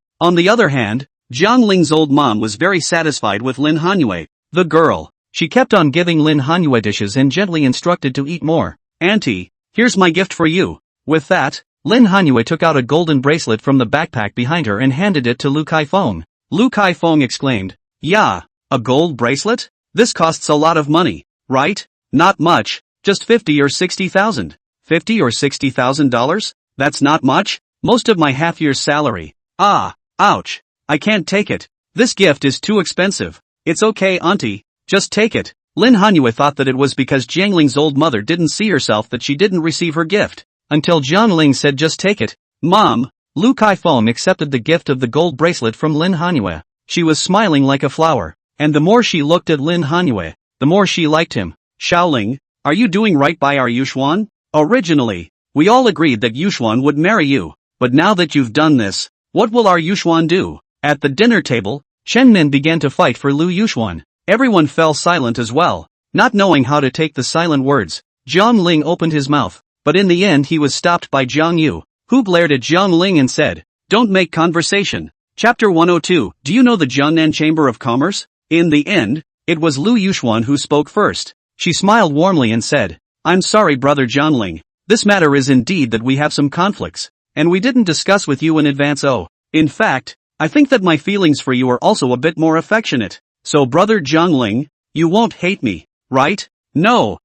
Jiang Ling's old mom was very satisfied with Lin Hanyue. The girl. She kept on giving Lin Hanyue dishes and gently instructed to eat more. "Auntie, here's my gift for you." With that, Lin Hanyue took out a golden bracelet from the backpack behind her and handed it to Lu Kaifeng. Lu Kaifeng exclaimed, "Yeah, a gold bracelet? This costs a lot of money, right?" "Not much, just 50 or 60,000. $50 or $60,000? That's not much? Most of my half-year's salary." "Ah, ouch. I can't take it. This gift is too expensive." "It's okay, auntie, just take it." Lin Hanyue thought that it was because Jiang Ling's old mother didn't see herself that she didn't receive her gift, until Jiang Ling said just take it. "Mom." Lu Kaifeng accepted the gift of the gold bracelet from Lin Hanyue. She was smiling like a flower, and the more she looked at Lin Hanyue, the more she liked him. "Xiaoling, are you doing right by our Yuxuan? Originally, we all agreed that Yuxuan would marry you, but now that you've done this, what will our Yuxuan do?" At the dinner table, Chen Min began to fight for Lu Yuxuan. Everyone fell silent as well, not knowing how to take the silent words. Jiang Ling opened his mouth, but in the end he was stopped by Jiang Yu, who glared at Jiang Ling and said, "Don't make conversation." Chapter 102. Do you know the Jiangnan Chamber of Commerce? In the end, it was Lu Yuxuan who spoke first. She smiled warmly and said, "I'm sorry, brother Jiang Ling. This matter is indeed that we have some conflicts, and we didn't discuss with you in advance. Oh, in fact, I think that my feelings for you are also a bit more affectionate. So brother Jiang Ling, you won't hate me, right?" No,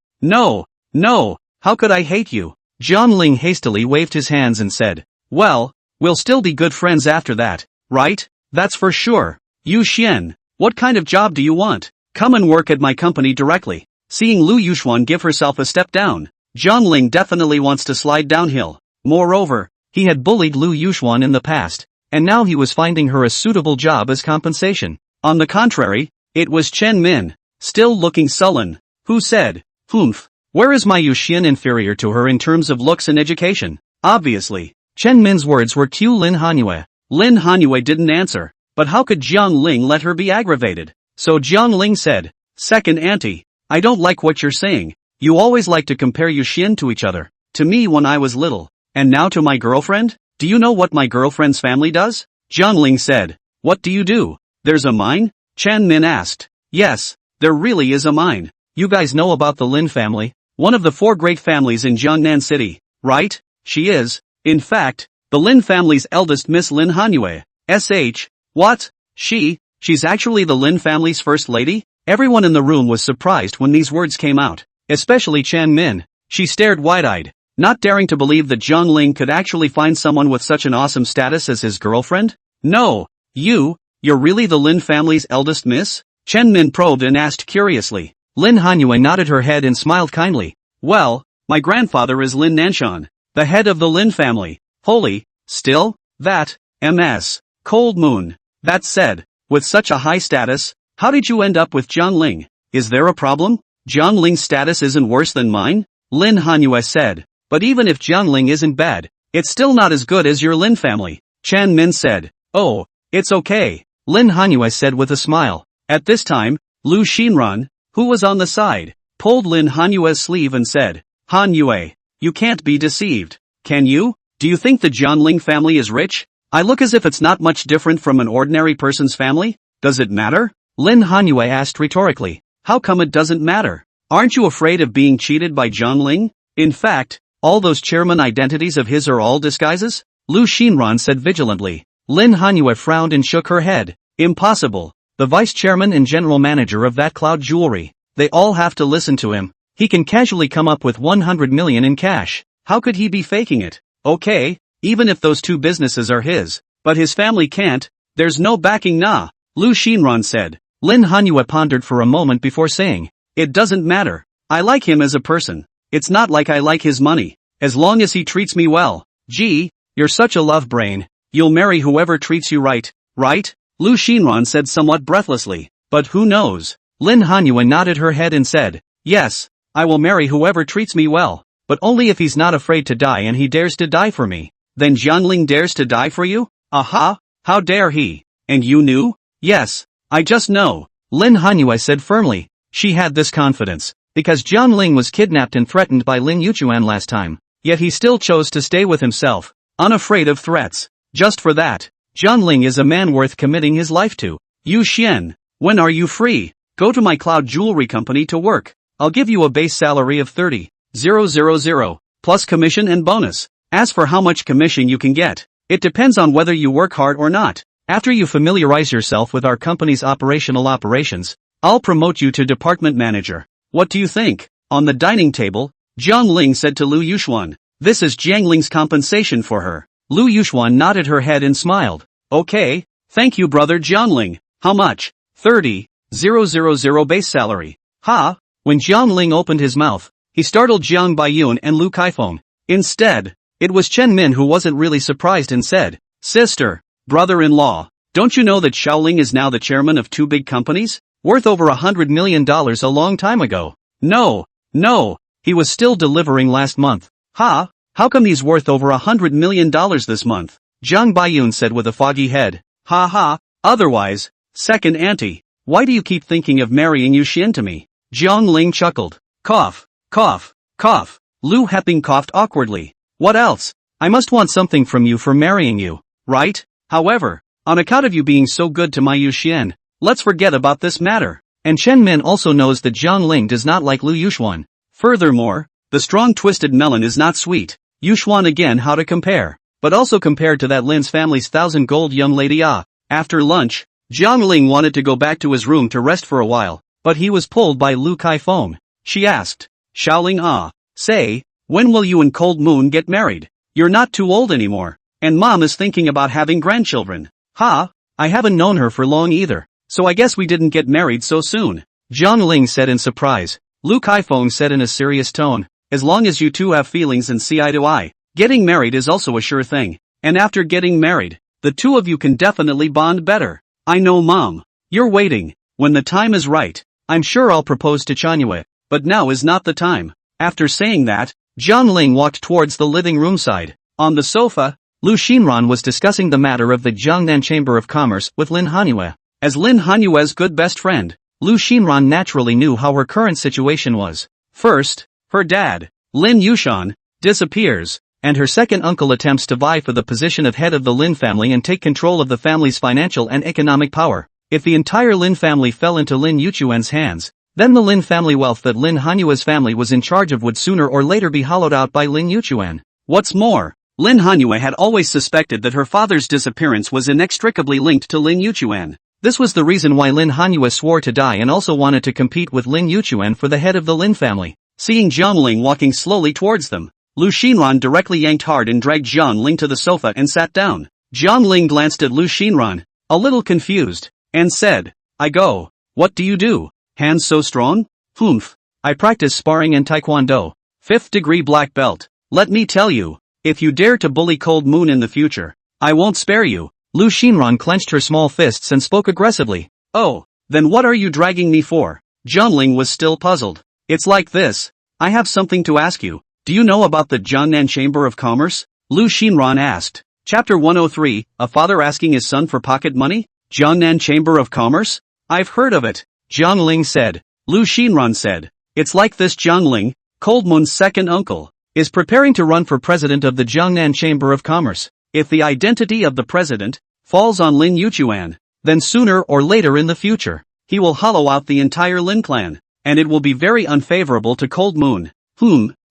how could I hate you?" Jiang Ling hastily waved his hands and said, "Well, we'll still be good friends after that, right? That's for sure. Yu Xian, what kind of job do you want? Come and work at my company directly." Seeing Lu Yuxuan give herself a step down, Jiang Ling definitely wants to slide downhill. Moreover, he had bullied Lu Yuxuan in the past, and now he was finding her a suitable job as compensation. On the contrary, it was Chen Min, still looking sullen, who said, "Humph, where is my Yu Xian inferior to her in terms of looks and education?" Obviously, Chen Min's words were cue Lin Hanyue. Lin Hanyue didn't answer, but how could Jiang Ling let her be aggravated? So Jiang Ling said, "Second auntie, I don't like what you're saying. You always like to compare Yu Xian to each other. To me when I was little, and now to my girlfriend? Do you know what my girlfriend's family does?" Jiang Ling said, "What do you do? There's a mine?" Chen Min asked. "Yes, there really is a mine. You guys know about the Lin family, one of the 4 great families in Jiangnan City, right?" "She is, in fact, the Lin family's eldest Miss Lin Hanyue. What? She's actually the Lin family's first lady?" Everyone in the room was surprised when these words came out, especially Chen Min. She stared wide-eyed, not daring to believe that Jiang Ling could actually find someone with such an awesome status as his girlfriend. "No, you're really the Lin family's eldest miss?" Chen Min probed and asked curiously. Lin Hanyue nodded her head and smiled kindly. "Well, my grandfather is Lin Nanshan, the head of the Lin family. Holy, still, that, Ms. Cold Moon. That said, with such a high status, how did you end up with Jiang Ling? Is there a problem? Jiang Ling's status isn't worse than mine?" Lin Hanyue said. "But even if Jiang Ling isn't bad, it's still not as good as your Lin family." Chen Min said. "Oh, it's okay," Lin Hanyue said with a smile. At this time, Lu Xinran, who was on the side, pulled Lin Hanyue's sleeve and said, "Hanyue, you can't be deceived, can you? Do you think the Jiang Ling family is rich? I look as if it's not much different from an ordinary person's family. Does it matter?" Lin Hanyue asked rhetorically. "How come it doesn't matter? Aren't you afraid of being cheated by Jiang Ling? In fact, all those chairman identities of his are all disguises?" Lu Xinran said vigilantly. Lin Hanyue frowned and shook her head. Impossible. The vice chairman and general manager of that cloud jewelry. They all have to listen to him. He can casually come up with 100 million in cash. How could he be faking it? Okay, even if those two businesses are his. But his family can't. There's no backing nah. Lu Xinran said. Lin Hanyue pondered for a moment before saying, it doesn't matter. I like him as a person. It's not like I like his money. As long as he treats me well. Gee, you're such a love brain. You'll marry whoever treats you right, right? Lu Xinran said somewhat breathlessly. But who knows? Lin Hanyue nodded her head and said, yes, I will marry whoever treats me well. But only if he's not afraid to die and he dares to die for me. Then Jiangling dares to die for you? Aha, how dare he? And you knew? Yes, I just know. Lin Hanyue said firmly. She had this confidence. Because Jiangling was kidnapped and threatened by Lin Yuchuan last time. Yet he still chose to stay with himself. Unafraid of threats. Just for that. Jiangling is a man worth committing his life to. Yu Xian, when are you free? Go to my cloud jewelry company to work. I'll give you a base salary of 30,000, plus commission and bonus. As for how much commission you can get, it depends on whether you work hard or not. After you familiarize yourself with our company's operations, I'll promote you to department manager. What do you think? On the dining table, Jiang Ling said to Lu Yuxuan, this is Jiang Ling's compensation for her. Lu Yuxuan nodded her head and smiled. Okay, thank you brother Jiang Ling. How much? 30,000 base salary. Ha! When Jiang Ling opened his mouth, he startled Jiang Baiyun and Lu Kaifeng. Instead, it was Chen Min who wasn't really surprised and said, sister, brother-in-law, don't you know that Xiaoling is now the chairman of two big companies? Worth over $100 million a long time ago. No, he was still delivering last month. Ha, how come he's worth over $100 million this month? Jiang Baiyun said with a foggy head. Ha ha, otherwise, second auntie, why do you keep thinking of marrying Yu Xian to me? Jiang Ling chuckled. Cough. Lu Heping coughed awkwardly. What else? I must want something from you for marrying you, right? However, on account of you being so good to my Yu Xian, let's forget about this matter. And Chen Min also knows that Jiang Ling does not like Lu Yuxuan. Furthermore, the strong twisted melon is not sweet. Yuxuan again how to compare. But also compared to that Lin's family's 1,000 gold young lady After lunch, Jiang Ling wanted to go back to his room to rest for a while, but he was pulled by Lu Kaifeng. She asked, Xiaoling say, when will you and Cold Moon get married? You're not too old anymore. And mom is thinking about having grandchildren. Ha, I haven't known her for long either. So I guess we didn't get married so soon. Jiang Ling said in surprise. Lu Kaifeng said in a serious tone, as long as you two have feelings and see eye to eye, getting married is also a sure thing. And after getting married, the two of you can definitely bond better. I know mom. You're waiting. When the time is right, I'm sure I'll propose to Chanyue, but now is not the time. After saying that, Jiang Ling walked towards the living room side. On the sofa, Lu Xinran was discussing the matter of the Jiangnan Chamber of Commerce with Lin Hanyue. As Lin Hanyue's good best friend, Lu Xinran naturally knew how her current situation was. First, her dad, Lin Yushan, disappears, and her second uncle attempts to vie for the position of head of the Lin family and take control of the family's financial and economic power. If the entire Lin family fell into Lin Yuchuan's hands, then the Lin family wealth that Lin Hanyue's family was in charge of would sooner or later be hollowed out by Lin Yuchuan. What's more, Lin Hanyue had always suspected that her father's disappearance was inextricably linked to Lin Yuchuan. This was the reason why Lin Hanyue swore to die and also wanted to compete with Lin Yuchuan for the head of the Lin family. Seeing Jiang Ling walking slowly towards them, Lu Xinran directly yanked hard and dragged Jiang Ling to the sofa and sat down. Jiang Ling glanced at Lu Xinran, a little confused, and said, I go. What do you do? Hands so strong? Humph. I practice sparring and taekwondo. 5th degree black belt. Let me tell you, if you dare to bully Cold Moon in the future, I won't spare you. Lu Xinran clenched her small fists and spoke aggressively. Oh, then what are you dragging me for? Jiang Ling was still puzzled. It's like this. I have something to ask you. Do you know about the Jiangnan Chamber of Commerce? Lu Xinran asked. Chapter 103, a father asking his son for pocket money? Jiangnan Chamber of Commerce? I've heard of it. Jiang Ling said. Lu Xinran said. It's like this Jiang Ling, Cold Moon's second uncle, is preparing to run for president of the Jiangnan Chamber of Commerce. If the identity of the president falls on Lin Yuchuan, then sooner or later in the future, he will hollow out the entire Lin clan, and it will be very unfavorable to Cold Moon.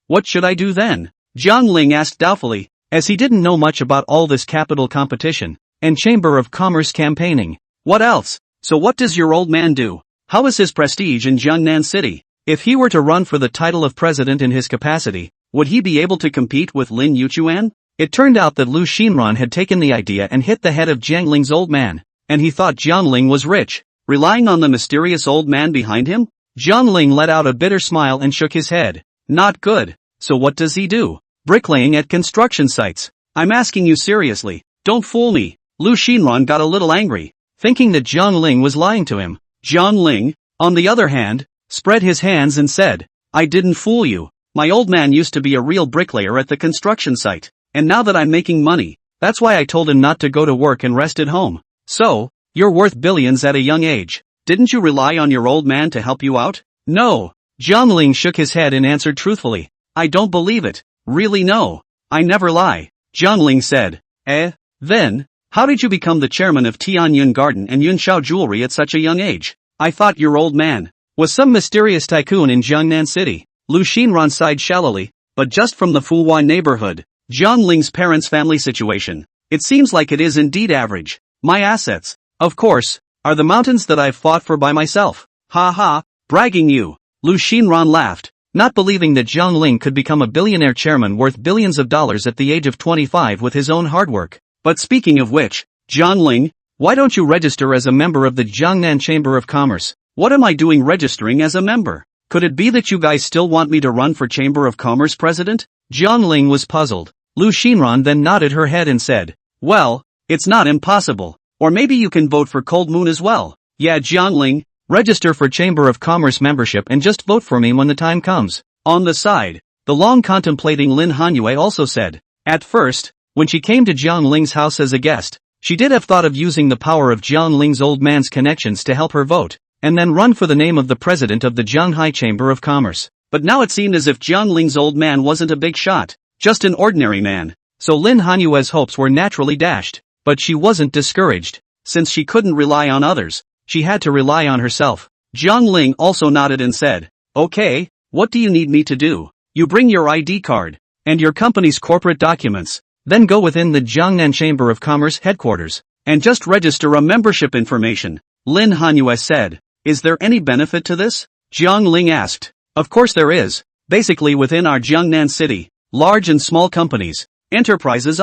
What should I do then? Jiang Ling asked doubtfully, as he didn't know much about all this capital competition. and Chamber of Commerce campaigning. What else? So what does your old man do? How is his prestige in Jiangnan City? If he were to run for the title of president in his capacity, would he be able to compete with Lin Yuchuan? It turned out that Lu Xinran had taken the idea and hit the head of Jiang Ling's old man, and he thought Jiang Ling was rich, relying on the mysterious old man behind him? Jiang Ling let out a bitter smile and shook his head. Not good. So what does he do? Bricklaying at construction sites. I'm asking you seriously, don't fool me. Lu Xinran got a little angry, thinking that Jiang Ling was lying to him. Jiang Ling, on the other hand, spread his hands and said, I didn't fool you. My old man used to be a real bricklayer at the construction site, and now that I'm making money, that's why I told him not to go to work and rest at home. So, you're worth billions at a young age. Didn't you rely on your old man to help you out? No. Jiang Ling shook his head and answered truthfully. I don't believe it. Really no. I never lie. Jiang Ling said. Then, how did you become the chairman of Tianyun Garden and Yunshao Jewelry at such a young age? I thought your old man was some mysterious tycoon in Jiangnan City. Lu Xinran sighed shallowly, but just from the Fuwan neighborhood, Jiang Ling's parents' family situation, it seems like it is indeed average. My assets, of course, are the mountains that I've fought for by myself. Ha ha, bragging you. Lu Xinran laughed, not believing that Jiang Ling could become a billionaire chairman worth billions of dollars at the age of 25 with his own hard work. But speaking of which, Jiang Ling, why don't you register as a member of the Jiangnan Chamber of Commerce? What am I doing registering as a member? Could it be that you guys still want me to run for Chamber of Commerce president? Jiang Ling was puzzled. Lu Xinran then nodded her head and said, well, it's not impossible. Or maybe you can vote for Cold Moon as well. Yeah, Jiang Ling, register for Chamber of Commerce membership and just vote for me when the time comes. On the side, the long-contemplating Lin Hanyue also said, at first, when she came to Jiang Ling's house as a guest, she did have thought of using the power of Jiang Ling's old man's connections to help her vote, and then run for the name of the president of the Zhanghai Chamber of Commerce. But now it seemed as if Jiang Ling's old man wasn't a big shot, just an ordinary man. So Lin Hanyue's hopes were naturally dashed, but she wasn't discouraged. Since she couldn't rely on others, she had to rely on herself. Jiang Ling also nodded and said, okay, what do you need me to do? You bring your ID card, and your company's corporate documents, then go within the Jiangnan Chamber of Commerce headquarters, and just register a membership information. Lin Hanyue said, is there any benefit to this? Jiang Ling asked. Of course there is. Basically within our Jiangnan city, large and small companies, enterprises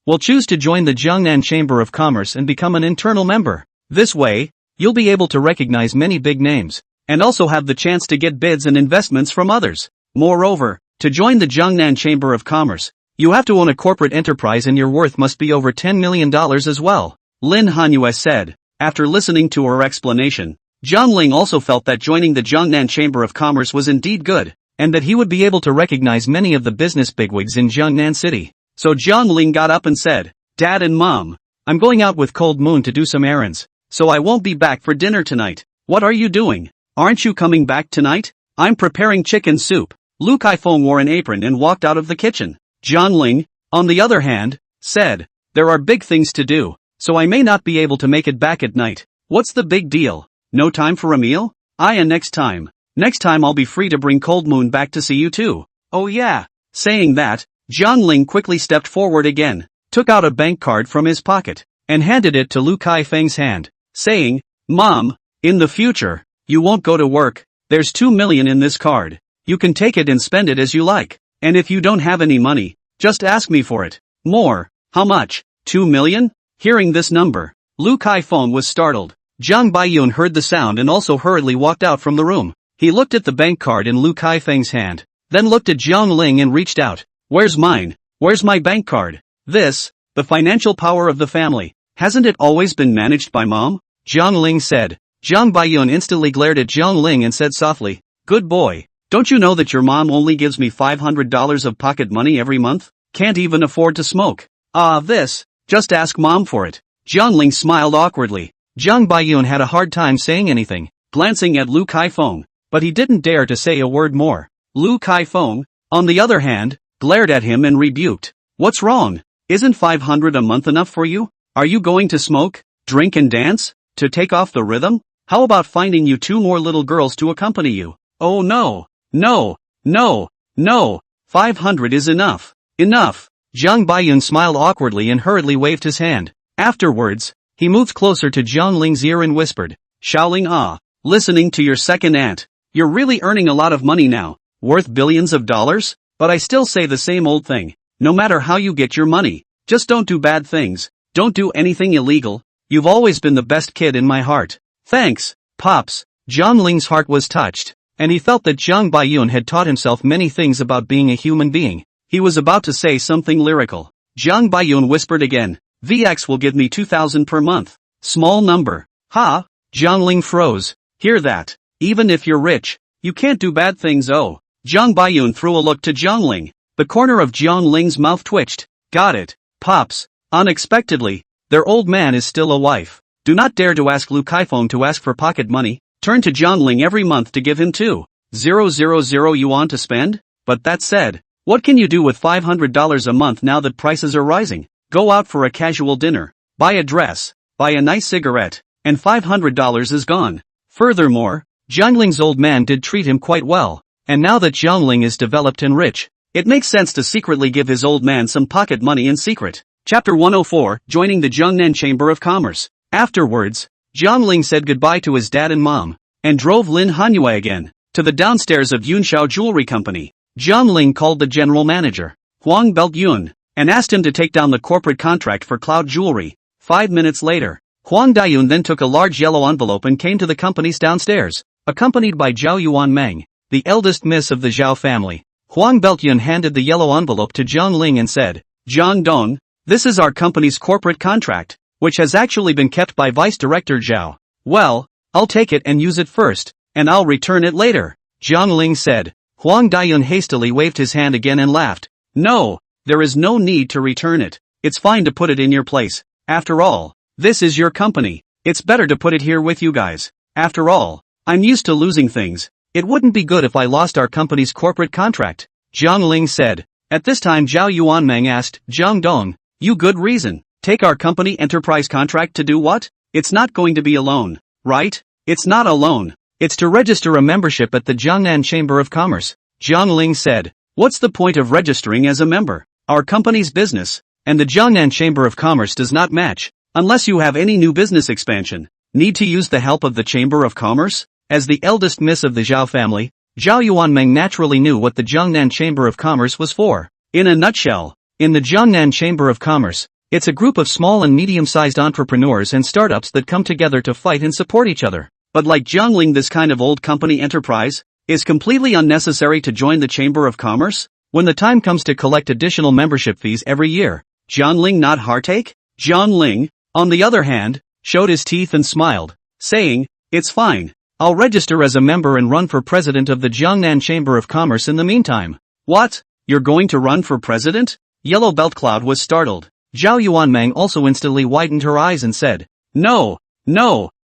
will choose to join the Jiangnan Chamber of Commerce and become an internal member. This way, you'll be able to recognize many big names, and also have the chance to get bids and investments from others. Moreover, to join the Jiangnan Chamber of Commerce, you have to own a corporate enterprise and your worth must be over $10 million as well. Lin Hanyue said. After listening to her explanation, Jiang Ling also felt that joining the Jiangnan Chamber of Commerce was indeed good, and that he would be able to recognize many of the business bigwigs in Jiangnan City. So Jiang Ling got up and said, Dad and Mom, I'm going out with Cold Moon to do some errands, so I won't be back for dinner tonight. What are you doing? Aren't you coming back tonight? I'm preparing chicken soup. Lu Kaifeng wore an apron and walked out of the kitchen. Jiang Ling, on the other hand, said, there are big things to do, so I may not be able to make it back at night. What's the big deal? No time for a meal? And next time I'll be free to bring Cold Moon back to see you too. Oh yeah. Saying that, Jiang Ling quickly stepped forward again, took out a bank card from his pocket, and handed it to Lu Kaifeng's hand, saying, Mom, in the future, you won't go to work, there's 2 million in this card. You can take it and spend it as you like, and if you don't have any money, just ask me for it. More. How much? 2 million? Hearing this number, Lu Kaifeng was startled. Zhang Baiyun heard the sound and also hurriedly walked out from the room. He looked at the bank card in Lu Kaifeng's hand, then looked at Jiang Ling and reached out. Where's mine? Where's my bank card? This, the financial power of the family, hasn't it always been managed by Mom? Jiang Ling said. Zhang Baiyun instantly glared at Jiang Ling and said softly, good boy, don't you know that your mom only gives me $500 of pocket money every month? Can't even afford to smoke. Just ask Mom for it. Jiang Ling smiled awkwardly. Zhang Baiyun had a hard time saying anything, glancing at Lu Kaifeng, but he didn't dare to say a word more. Lu Kaifeng, on the other hand, glared at him and rebuked. What's wrong? Isn't 500 a month enough for you? Are you going to smoke, drink and dance, to take off the rhythm? How about finding you 2 more little girls to accompany you? Oh no, 500 is enough. Enough. Zhang Baiyun smiled awkwardly and hurriedly waved his hand. Afterwards, he moved closer to Jiang Ling's ear and whispered, Xiaoling listening to your second aunt. You're really earning a lot of money now, worth billions of dollars? But I still say the same old thing. No matter how you get your money, just don't do bad things. Don't do anything illegal. You've always been the best kid in my heart. Thanks, Pops. Jiang Ling's heart was touched, and he felt that Jiang Baiyun had taught himself many things about being a human being. He was about to say something lyrical. Jiang Baiyun whispered again, VX will give me 2,000 per month. Small number. Ha! Jiang Ling froze. Hear that? Even if you're rich, you can't do bad things. Oh. Jiang Baiyun threw a look to Jiang Ling. The corner of Jiang Ling's mouth twitched. Got it, Pops. Unexpectedly, their old man is still a wife. Do not dare to ask Lu Kaifeng to ask for pocket money. Turn to Jiang Ling every month to give him 2,000 yuan to spend? But that said, what can you do with $500 a month now that prices are rising? Go out for a casual dinner, buy a dress, buy a nice cigarette, and $500 is gone. Furthermore, Jiang Ling's old man did treat him quite well, and now that Jiang Ling is developed and rich, it makes sense to secretly give his old man some pocket money in secret. Chapter 104, Joining the Jiangnan Chamber of Commerce. Afterwards, Jiang Ling said goodbye to his dad and mom, and drove Lin Hanyue again, to the downstairs of Yunshao Jewelry Company. Jiang Ling called the general manager, Huang Beltyun, and asked him to take down the corporate contract for Cloud Jewelry. 5 minutes later, Huang Daiyun then took a large yellow envelope and came to the company's downstairs, accompanied by Zhao Yuanmeng, the eldest miss of the Zhao family. Huang Beltyun handed the yellow envelope to Jiang Ling and said, Jiang Dong, this is our company's corporate contract, which has actually been kept by Vice Director Zhao. Well, I'll take it and use it first, and I'll return it later, Jiang Ling said. Huang Daiyun hastily waved his hand again and laughed. No, there is no need to return it. It's fine to put it in your place. After all, this is your company. It's better to put it here with you guys. After all, I'm used to losing things. It wouldn't be good if I lost our company's corporate contract, Jiang Ling said. At this time Zhao Yuanmeng asked, Jiang Dong, you good reason. Take our company enterprise contract to do what? It's not going to be a loan, right? It's not a loan. It's to register a membership at the Jiangnan Chamber of Commerce, Jiang Ling said. What's the point of registering as a member? Our company's business, and the Jiangnan Chamber of Commerce does not match, unless you have any new business expansion. Need to use the help of the Chamber of Commerce? As the eldest miss of the Zhao family, Zhao Yuanmeng naturally knew what the Jiangnan Chamber of Commerce was for. In a nutshell, in the Jiangnan Chamber of Commerce, it's a group of small and medium-sized entrepreneurs and startups that come together to fight and support each other. But like Jiang Ling, this kind of old company enterprise is completely unnecessary to join the Chamber of Commerce. When the time comes to collect additional membership fees every year, Jiang Ling not heartache? Jiang Ling, on the other hand, showed his teeth and smiled, saying, it's fine. I'll register as a member and run for president of the Jiangnan Chamber of Commerce in the meantime. What? You're going to run for president? Yellow Belt Cloud was startled. Zhao Yuanmeng also instantly widened her eyes and said, No,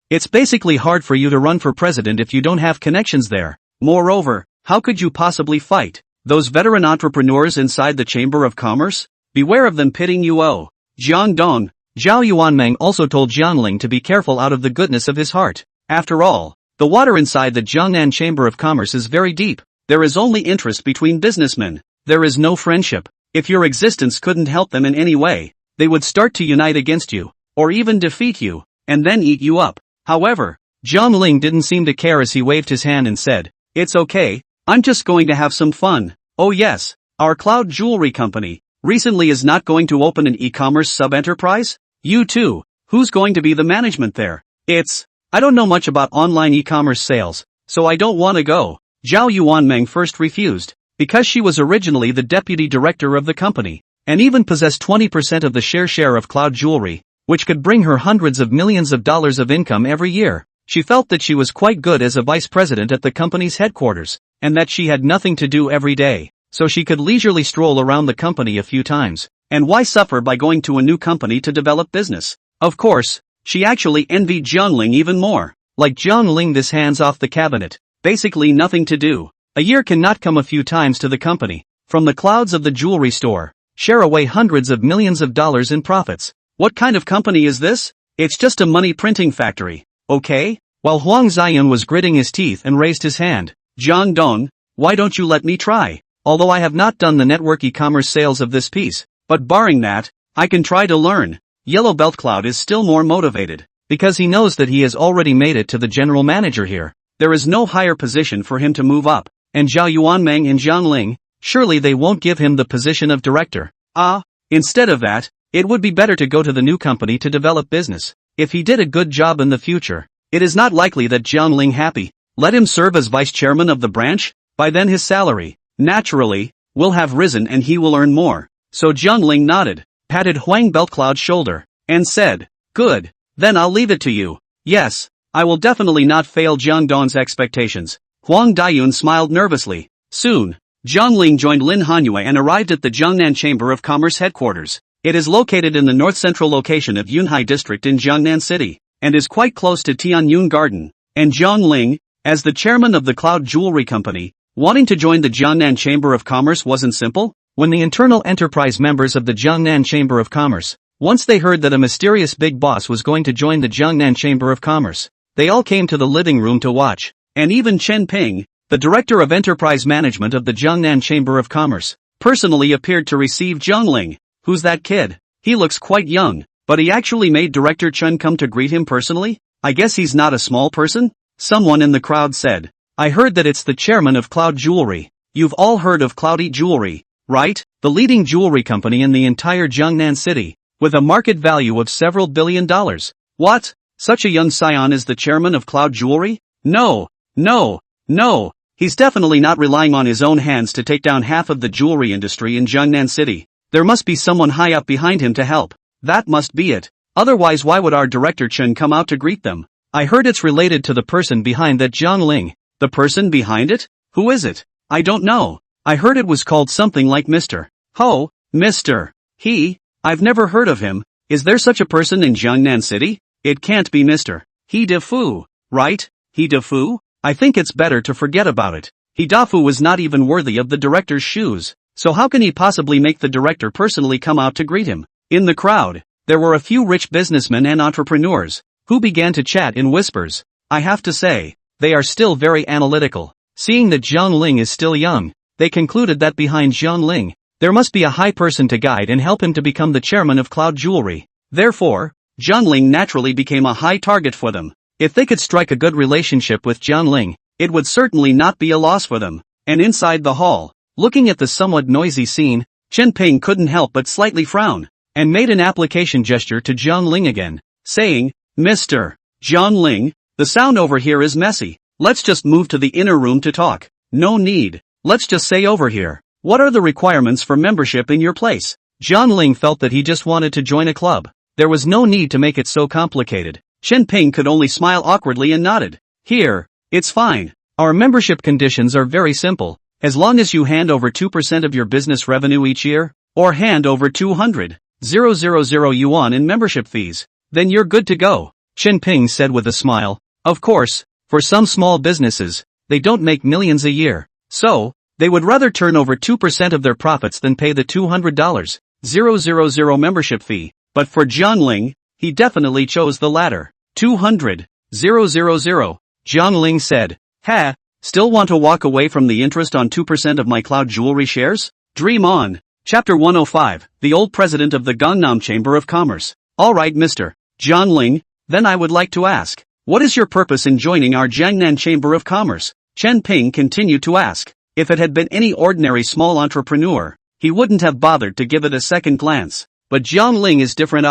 it's basically hard for you to run for president if you don't have connections there. Moreover, how could you possibly fight those veteran entrepreneurs inside the Chamber of Commerce? Beware of them pitting you. Oh, Jiang Dong. Zhao Yuanmeng also told Jiang Ling to be careful out of the goodness of his heart. After all, the water inside the Jiangnan Chamber of Commerce is very deep. There is only interest between businessmen. There is no friendship. If your existence couldn't help them in any way, they would start to unite against you, or even defeat you, and then eat you up. However, Jiang Ling didn't seem to care as he waved his hand and said, it's okay, I'm just going to have some fun. Oh yes, our Cloud Jewelry Company recently is not going to open an e-commerce sub-enterprise? You too, who's going to be the management there? I don't know much about online e-commerce sales, so I don't want to go. Zhao Yuanmeng first refused, because she was originally the deputy director of the company, and even possessed 20% of the share of Cloud Jewelry, which could bring her hundreds of millions of dollars of income every year. She felt that she was quite good as a vice president at the company's headquarters, and that she had nothing to do every day, so she could leisurely stroll around the company a few times. And why suffer by going to a new company to develop business? Of course, she actually envied Jiang Ling even more. Like Jiang Ling, this hands off the cabinet, basically nothing to do. A year cannot come a few times to the company, from the clouds of the jewelry store, share away hundreds of millions of dollars in profits. What kind of company is this? It's just a money printing factory, okay? While Huang Ziyan was gritting his teeth and raised his hand, Jiang Dong, why don't you let me try? Although I have not done the network e-commerce sales of this piece, but barring that, I can try to learn. Yellow Belt Cloud is still more motivated, because he knows that he has already made it to the general manager here. There is no higher position for him to move up, and Zhao Yuanmeng and Zhang Ling, surely they won't give him the position of director. Instead of that, it would be better to go to the new company to develop business. If he did a good job in the future, it is not likely that Zhang Ling happy. Let him serve as vice chairman of the branch, by then his salary, naturally, will have risen and he will earn more. So Zhang Ling nodded, patted Huang Beltcloud's shoulder, and said, "Good, then I'll leave it to you." "Yes, I will definitely not fail Jiang Dong's expectations." Huang Daiyun smiled nervously. Soon, Zhang Ling joined Lin Hanyue and arrived at the Jiangnan Chamber of Commerce headquarters. It is located in the north-central location of Yunhai District in Jiangnan City, and is quite close to Tianyun Garden. And Zhang Ling, as the chairman of the Cloud Jewelry Company, wanting to join the Jiangnan Chamber of Commerce wasn't simple. When the internal enterprise members of the Jiangnan Chamber of Commerce, once they heard that a mysterious big boss was going to join the Jiangnan Chamber of Commerce, they all came to the living room to watch. And even Chen Ping, the director of enterprise management of the Jiangnan Chamber of Commerce, personally appeared to receive Zhang Ling. Who's that kid? He looks quite young, but he actually made Director Chen come to greet him personally? I guess he's not a small person? Someone in the crowd said. I heard that it's the chairman of Cloud Jewelry. You've all heard of Cloudy Jewelry, right? The leading jewelry company in the entire Jiangnan city, with a market value of several $1 billion. What? Such a young scion is the chairman of Cloud Jewelry? No. He's definitely not relying on his own hands to take down half of the jewelry industry in Jiangnan City. There must be someone high up behind him to help. That must be it. Otherwise why would our director Chen come out to greet them? I heard it's related to the person behind that Zhang Ling. The person behind it? Who is it? I don't know. I heard it was called something like Mr. Ho, Mr. He. I've never heard of him. Is there such a person in Jiangnan City? It can't be Mr. He Defu, right? He Defu? I think it's better to forget about it. He Dafu was not even worthy of the director's shoes, so how can he possibly make the director personally come out to greet him? In the crowd, there were a few rich businessmen and entrepreneurs, who began to chat in whispers. I have to say, they are still very analytical. Seeing that Zhang Ling is still young, they concluded that behind Zhang Ling, there must be a high person to guide and help him to become the chairman of Cloud Jewelry. Therefore, Zhang Ling naturally became a high target for them. If they could strike a good relationship with Zhang Ling, it would certainly not be a loss for them. And inside the hall, looking at the somewhat noisy scene, Chen Ping couldn't help but slightly frown, and made an application gesture to Zhang Ling again, saying, Mr. Zhang Ling, the sound over here is messy. Let's just move to the inner room to talk. No need. Let's just say over here. What are the requirements for membership in your place? Zhang Ling felt that he just wanted to join a club. There was no need to make it so complicated. Chen Ping could only smile awkwardly and nodded. Here, it's fine. Our membership conditions are very simple. As long as you hand over 2% of your business revenue each year, or hand over 200,000 yuan in membership fees, then you're good to go, Chen Ping said with a smile. Of course, for some small businesses, they don't make millions a year, so, they would rather turn over 2% of their profits than pay the $200,000 membership fee. But for Zhang Ling, he definitely chose the latter. 200,000. Zhang Ling said, still want to walk away from the interest on 2% of my Cloud Jewelry shares? Dream on. Chapter 105, the old president of the Gangnam Chamber of Commerce. Alright Mr. Zhang Ling, then I would like to ask, what is your purpose in joining our Jiangnan Chamber of Commerce? Chen Ping continued to ask. If it had been any ordinary small entrepreneur, he wouldn't have bothered to give it a second glance. But Zhang Ling is different.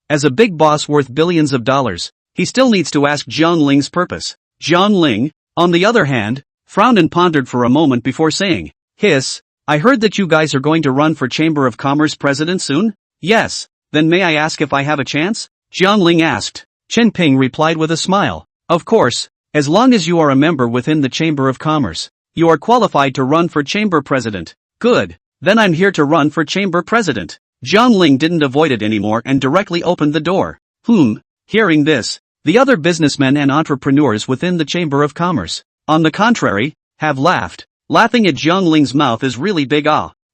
As a big boss worth billions of dollars, he still needs to ask Zhang Ling's purpose. Zhang Ling, on the other hand, frowned and pondered for a moment before saying, I heard that you guys are going to run for Chamber of Commerce president soon? Yes, then may I ask if I have a chance? Zhang Ling asked. Chen Ping replied with a smile. Of course, as long as you are a member within the Chamber of Commerce, you are qualified to run for Chamber President. Good, then I'm here to run for Chamber President. Zhang Ling didn't avoid it anymore and directly opened the door. Hearing this, the other businessmen and entrepreneurs within the Chamber of Commerce, on the contrary, have laughed. Laughing at Zhang Ling's mouth is really big.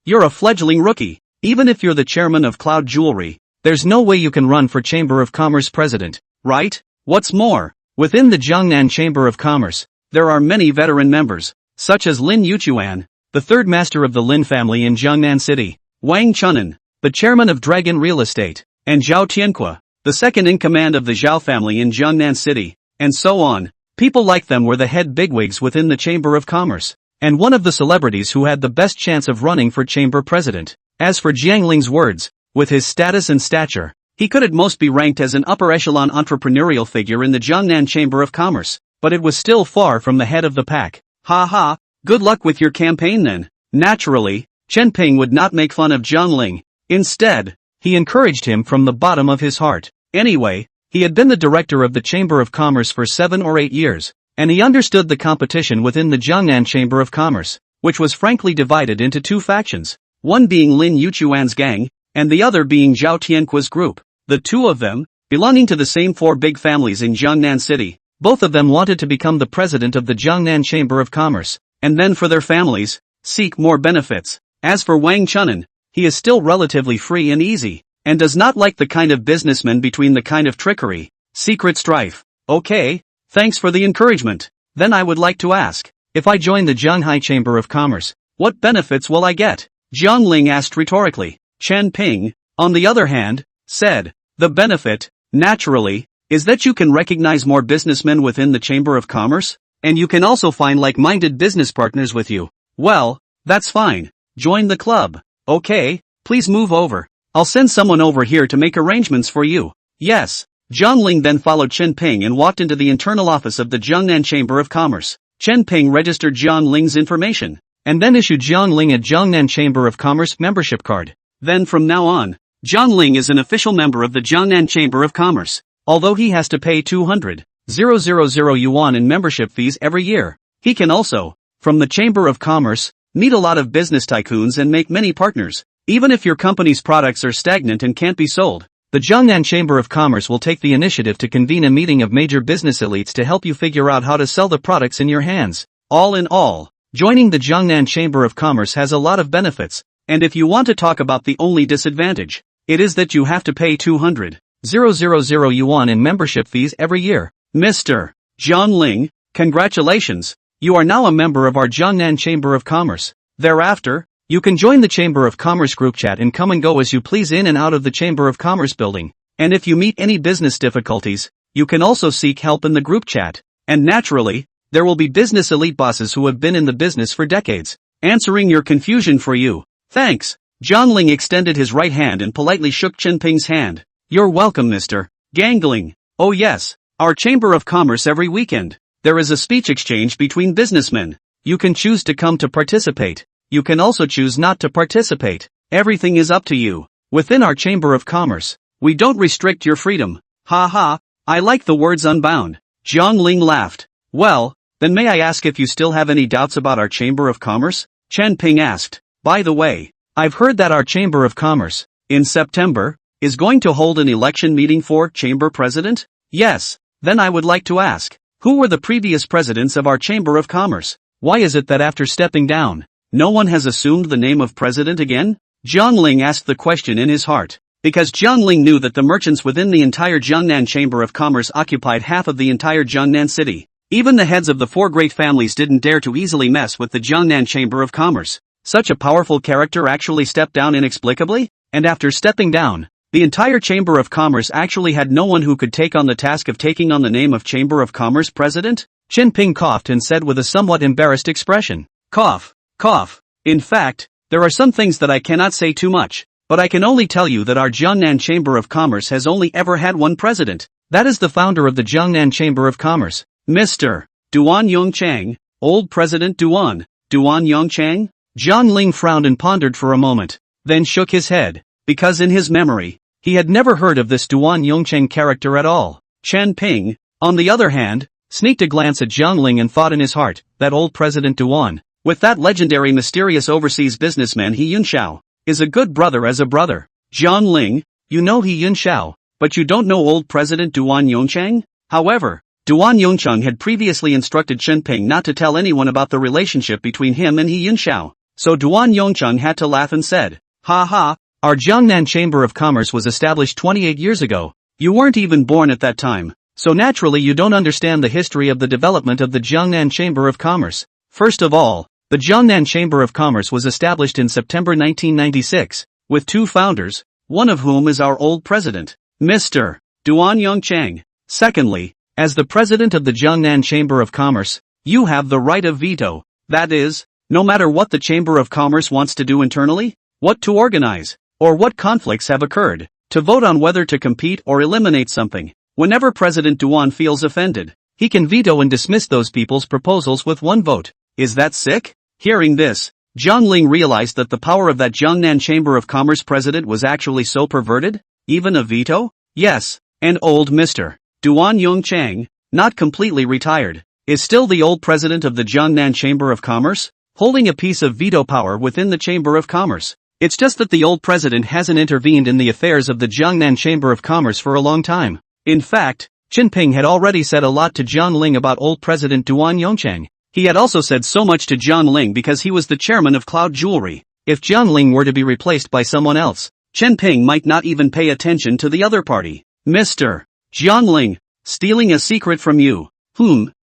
You're a fledgling rookie. Even if you're the chairman of Cloud Jewelry, there's no way you can run for Chamber of Commerce president, right? What's more, within the Jiangnan Chamber of Commerce, there are many veteran members, such as Lin Yuchuan, the third master of the Lin family in Jiangnan City, Wang Chunan, the chairman of Dragon Real Estate, and Zhao Tianque, the second in command of the Zhao family in Jiangnan City, and so on. People like them were the head bigwigs within the Chamber of Commerce, and one of the celebrities who had the best chance of running for chamber president. As for Jiang Ling's words, with his status and stature, he could at most be ranked as an upper echelon entrepreneurial figure in the Jiangnan Chamber of Commerce, but it was still far from the head of the pack. Ha ha, good luck with your campaign then. Naturally, Chen Ping would not make fun of Jiang Ling. Instead, he encouraged him from the bottom of his heart. Anyway, he had been the director of the Chamber of Commerce for 7 or 8 years, and he understood the competition within the Jiangnan Chamber of Commerce, which was frankly divided into two factions, one being Lin Yuchuan's gang, and the other being Zhao Tianque's group. The two of them, belonging to the same 4 big families in Jiangnan City, both of them wanted to become the president of the Jiangnan Chamber of Commerce, and then for their families, seek more benefits. As for Wang Chunan, he is still relatively free and easy, and does not like the kind of businessman between the kind of trickery, secret strife. Okay, thanks for the encouragement. Then I would like to ask, if I join the Zhanghai Chamber of Commerce, what benefits will I get? Jiang Ling asked rhetorically. Chen Ping, on the other hand, said, the benefit, naturally, is that you can recognize more businessmen within the Chamber of Commerce, and you can also find like-minded business partners with you. Well, that's fine. Join the club. Okay, please move over. I'll send someone over here to make arrangements for you. Yes. Jiang Ling then followed Chen Ping and walked into the internal office of the Jiangnan Chamber of Commerce. Chen Ping registered Jiang Ling's information, and then issued Jiang Ling a Jiangnan Chamber of Commerce membership card. Then from now on, Jiang Ling is an official member of the Jiangnan Chamber of Commerce, although he has to pay 200,000 yuan in membership fees every year. He can also, from the Chamber of Commerce, meet a lot of business tycoons and make many partners. Even if your company's products are stagnant and can't be sold, the Jiangnan Chamber of Commerce will take the initiative to convene a meeting of major business elites to help you figure out how to sell the products in your hands. All in all, joining the Jiangnan Chamber of Commerce has a lot of benefits, and if you want to talk about the only disadvantage, it is that you have to pay 200,000 yuan in membership fees every year. Mr. Jiang Ling, congratulations, you are now a member of our Jiangnan Chamber of Commerce. Thereafter, you can join the Chamber of Commerce group chat and come and go as you please in and out of the Chamber of Commerce building. And if you meet any business difficulties, you can also seek help in the group chat. And naturally, there will be business elite bosses who have been in the business for decades, answering your confusion for you. Thanks. Jiang Ling extended his right hand and politely shook Chen Ping's hand. You're welcome, Mr. Gangling. Oh yes, our Chamber of Commerce every weekend. There is a speech exchange between businessmen. You can choose to come to participate. You can also choose not to participate. Everything is up to you. Within our Chamber of Commerce, we don't restrict your freedom. Ha ha, I like the words unbound. Jiang Ling laughed. Well, then may I ask if you still have any doubts about our Chamber of Commerce? Chen Ping asked. By the way, I've heard that our Chamber of Commerce, in September, is going to hold an election meeting for Chamber President? Yes, then I would like to ask, who were the previous presidents of our Chamber of Commerce? Why is it that after stepping down, no one has assumed the name of president again? Jiang Ling asked the question in his heart, because Jiang Ling knew that the merchants within the entire Jiangnan Chamber of Commerce occupied half of the entire Jiangnan city. Even the heads of the 4 great families didn't dare to easily mess with the Jiangnan Chamber of Commerce. Such a powerful character actually stepped down inexplicably? And after stepping down, the entire Chamber of Commerce actually had no one who could take on the task of taking on the name of Chamber of Commerce president? Chen Ping coughed and said with a somewhat embarrassed expression. Cough. Cough. In fact, there are some things that I cannot say too much, but I can only tell you that our Jiangnan Chamber of Commerce has only ever had one president. That is the founder of the Jiangnan Chamber of Commerce, Mr. Duan Yongchang, old President Duan Yongchang? Jiang Ling frowned and pondered for a moment, then shook his head, because in his memory, he had never heard of this Duan Yongchang character at all. Chen Ping, on the other hand, sneaked a glance at Jiang Ling and thought in his heart, that old President Duan, with that legendary mysterious overseas businessman He Yunxiao, is a good brother as a brother. Jiang Ling, you know He Yunxiao, but you don't know old President Duan Yongchang? However, Duan Yongchang had previously instructed Chen Ping not to tell anyone about the relationship between him and He Yunxiao. So Duan Yongchang had to laugh and said, ha ha, our Jiangnan Chamber of Commerce was established 28 years ago. You weren't even born at that time, so naturally you don't understand the history of the development of the Jiangnan Chamber of Commerce. First of all, the Jiangnan Chamber of Commerce was established in September 1996, with 2 founders, one of whom is our old president, Mr. Duan Yongchang. Secondly, as the president of the Jiangnan Chamber of Commerce, you have the right of veto. That is, no matter what the Chamber of Commerce wants to do internally, what to organize, or what conflicts have occurred, to vote on whether to compete or eliminate something. Whenever President Duan feels offended, he can veto and dismiss those people's proposals with one vote. Is that sick? Hearing this, Zhang Ling realized that the power of that Jiangnan Chamber of Commerce president was actually so perverted? Even a veto? Yes, and old Mr. Duan Yongchang, not completely retired, is still the old president of the Jiangnan Chamber of Commerce, holding a piece of veto power within the Chamber of Commerce. It's just that the old president hasn't intervened in the affairs of the Jiangnan Chamber of Commerce for a long time. In fact, Jinping had already said a lot to Zhang Ling about old President Duan Yongchang. He had also said so much to Zhang Ling because he was the chairman of Cloud Jewelry. If Zhang Ling were to be replaced by someone else, Jinping might not even pay attention to the other party. Mr. Zhang Ling, stealing a secret from you.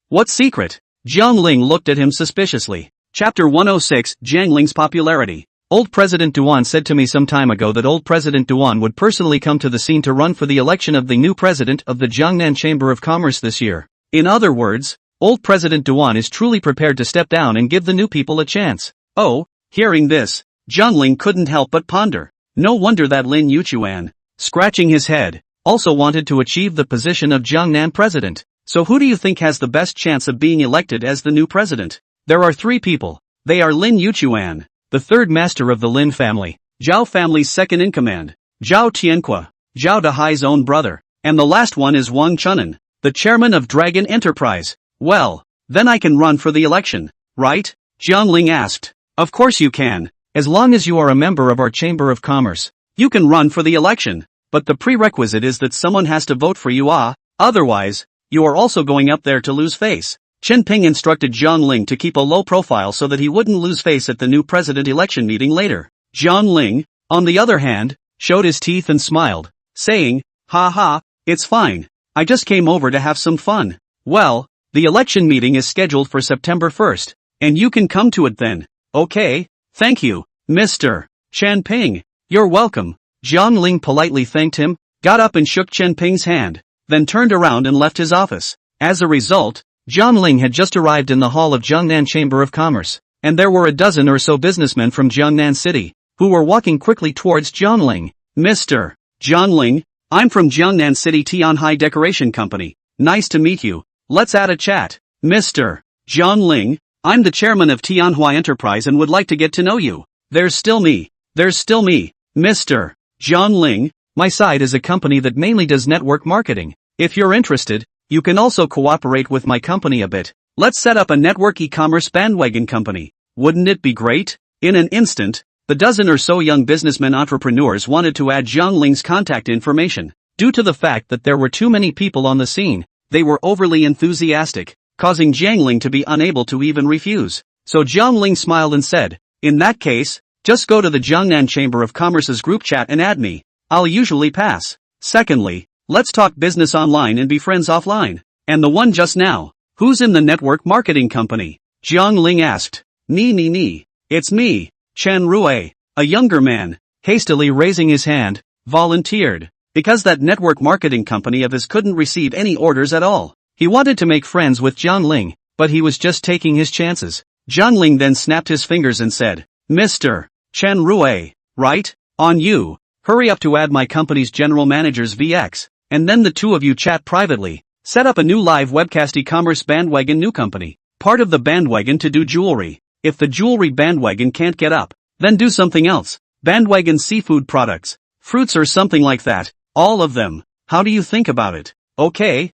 What secret? Zhang Ling looked at him suspiciously. Chapter 106, Zhang Ling's popularity. Old President Duan said to me some time ago that old President Duan would personally come to the scene to run for the election of the new president of the Jiangnan Chamber of Commerce this year. In other words, old President Duan is truly prepared to step down and give the new people a chance. Oh, hearing this, Zhang Ling couldn't help but ponder. No wonder that Lin Yuchuan, scratching his head, also wanted to achieve the position of Jiangnan president. So who do you think has the best chance of being elected as the new president? There are three people. They are Lin Yuchuan, the third master of the Lin family, Zhao family's second-in-command, Zhao Tianqua, Zhao Dahai's own brother, and the last one is Wang Chunan, the chairman of Dragon Enterprise. Well, then I can run for the election, right? Zhang Ling asked. Of course you can, as long as you are a member of our Chamber of Commerce. You can run for the election, but the prerequisite is that someone has to vote for you. Otherwise, you are also going up there to lose face. Jinping instructed Zhang Ling to keep a low profile so that he wouldn't lose face at the new president election meeting later. Zhang Ling, on the other hand, showed his teeth and smiled, saying, "Ha, it's fine. I just came over to have some fun." Well, the election meeting is scheduled for September 1st, and you can come to it then. Okay, thank you, Mr. Jinping. You're welcome. Zhang Ling politely thanked him, got up and shook Jinping's hand, then turned around and left his office. As a result, Zhang Ling had just arrived in the hall of Jiangnan Chamber of Commerce, and there were a dozen or so businessmen from Jiangnan City, who were walking quickly towards Zhang Ling. Mr. Zhang Ling, I'm from Jiangnan City Tianhai Decoration Company. Nice to meet you. Let's add a chat. Mr. Zhang Ling, I'm the chairman of Tianhua Enterprise and would like to get to know you. There's still me. Mr. Zhang Ling, my side is a company that mainly does network marketing. If you're interested, you can also cooperate with my company a bit. Let's set up a network e-commerce bandwagon company. Wouldn't it be great? In an instant, the dozen or so young businessmen entrepreneurs wanted to add Zhang Ling's contact information. Due to the fact that there were too many people on the scene, they were overly enthusiastic, causing Zhang Ling to be unable to even refuse. So Zhang Ling smiled and said, in that case, just go to the Jiangnan Chamber of Commerce's group chat and add me. I'll usually pass. Secondly, let's talk business online and be friends offline. And the one just now, who's in the network marketing company? Zhang Ling asked. Me. It's me, Chen Rui, a younger man, hastily raising his hand, volunteered. Because that network marketing company of his couldn't receive any orders at all. He wanted to make friends with Zhang Ling, but he was just taking his chances. Zhang Ling then snapped his fingers and said, Mr. Chen Rui, right? On you. Hurry up to add my company's general manager's VX, and then the two of you chat privately. Set up a new live webcast e-commerce bandwagon new company. Part of the bandwagon to do jewelry. If the jewelry bandwagon can't get up, then do something else. Bandwagon seafood products, fruits or something like that. All of them. How do you think about it? Okay.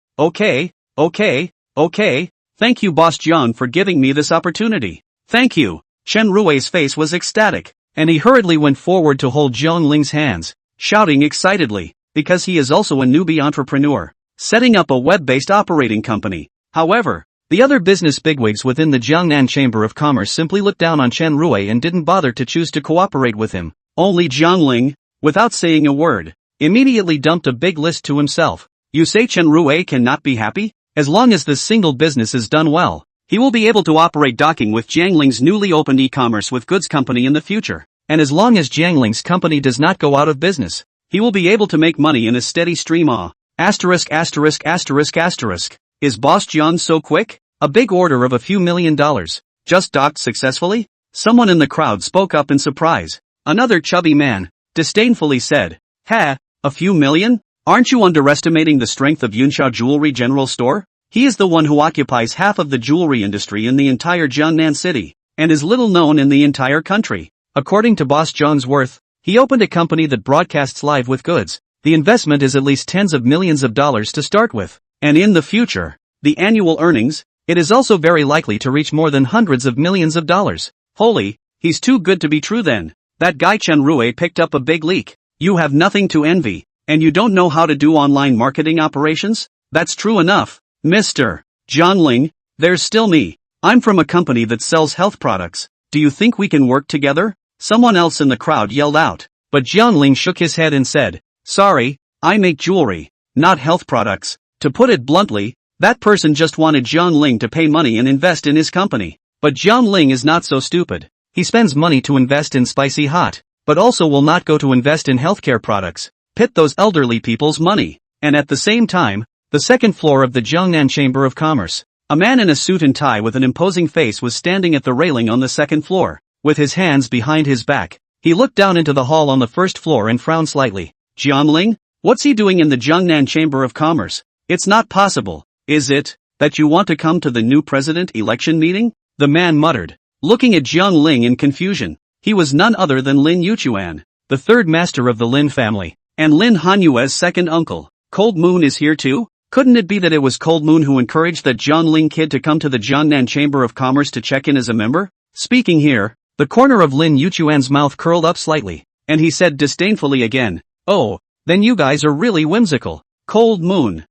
Thank you Boss John for giving me this opportunity. Thank you. Chen Rui's face was ecstatic, and he hurriedly went forward to hold Zhang Ling's hands, shouting excitedly, because he is also a newbie entrepreneur, setting up a web-based operating company. However, the other business bigwigs within the Jiangnan Chamber of Commerce simply looked down on Chen Rui and didn't bother to choose to cooperate with him. Only Zhang Ling, without saying a word, immediately dumped a big list to himself. You say Chen Rui cannot be happy? As long as this single business is done well, he will be able to operate docking with Zhang Ling's newly opened e-commerce with goods company in the future. and as long as Jiang Ling's company does not go out of business, he will be able to make money in a steady stream. Asterisk asterisk asterisk asterisk. Is Boss John so quick? A big order of a few $1,000,000. Just docked successfully? Someone in the crowd spoke up in surprise. Another chubby man disdainfully said, "Ha, a few million? Aren't you underestimating the strength of Yunsha Jewelry General Store? He is the one who occupies half of the jewelry industry in the entire Jiangnan city, and is little known in the entire country." According to Boss John's worth, he opened a company that broadcasts live with goods. The investment is at least tens of millions of dollars to start with, and in the future, the annual earnings, it is also very likely to reach more than hundreds of millions of dollars. Holy, he's too good to be true then. That guy Chen Rui picked up a big leak. You have nothing to envy, and you don't know how to do online marketing operations? That's true enough. Mr. John Ling, there's still me. I'm from a company that sells health products. Do you think we can work together? Someone else in the crowd yelled out, but Jiang Ling shook his head and said, "Sorry, I make jewelry, not health products." To put it bluntly, that person just wanted Jiang Ling to pay money and invest in his company. But Jiang Ling is not so stupid. He spends money to invest in spicy hot, but also will not go to invest in healthcare products, pit those elderly people's money. And at the same time, the second floor of the Jiangnan Chamber of Commerce, a man in a suit and tie with an imposing face was standing at the railing on the second floor. With his hands behind his back, he looked down into the hall on the first floor and frowned slightly. Jiang Ling? What's he doing in the Jiangnan Chamber of Commerce? It's not possible, is it, that you want to come to the new president election meeting? The man muttered, looking at Jiang Ling in confusion. He was none other than Lin Yuchuan, the third master of the Lin family, and Lin Hanyue's second uncle. Cold Moon is here too? Couldn't it be that it was Cold Moon who encouraged that Jiang Ling kid to come to the Jiangnan Chamber of Commerce to check in as a member? Speaking here, the corner of Lin Yuchuan's mouth curled up slightly, and he said disdainfully again, "Oh, then you guys are really whimsical. Cold Moon,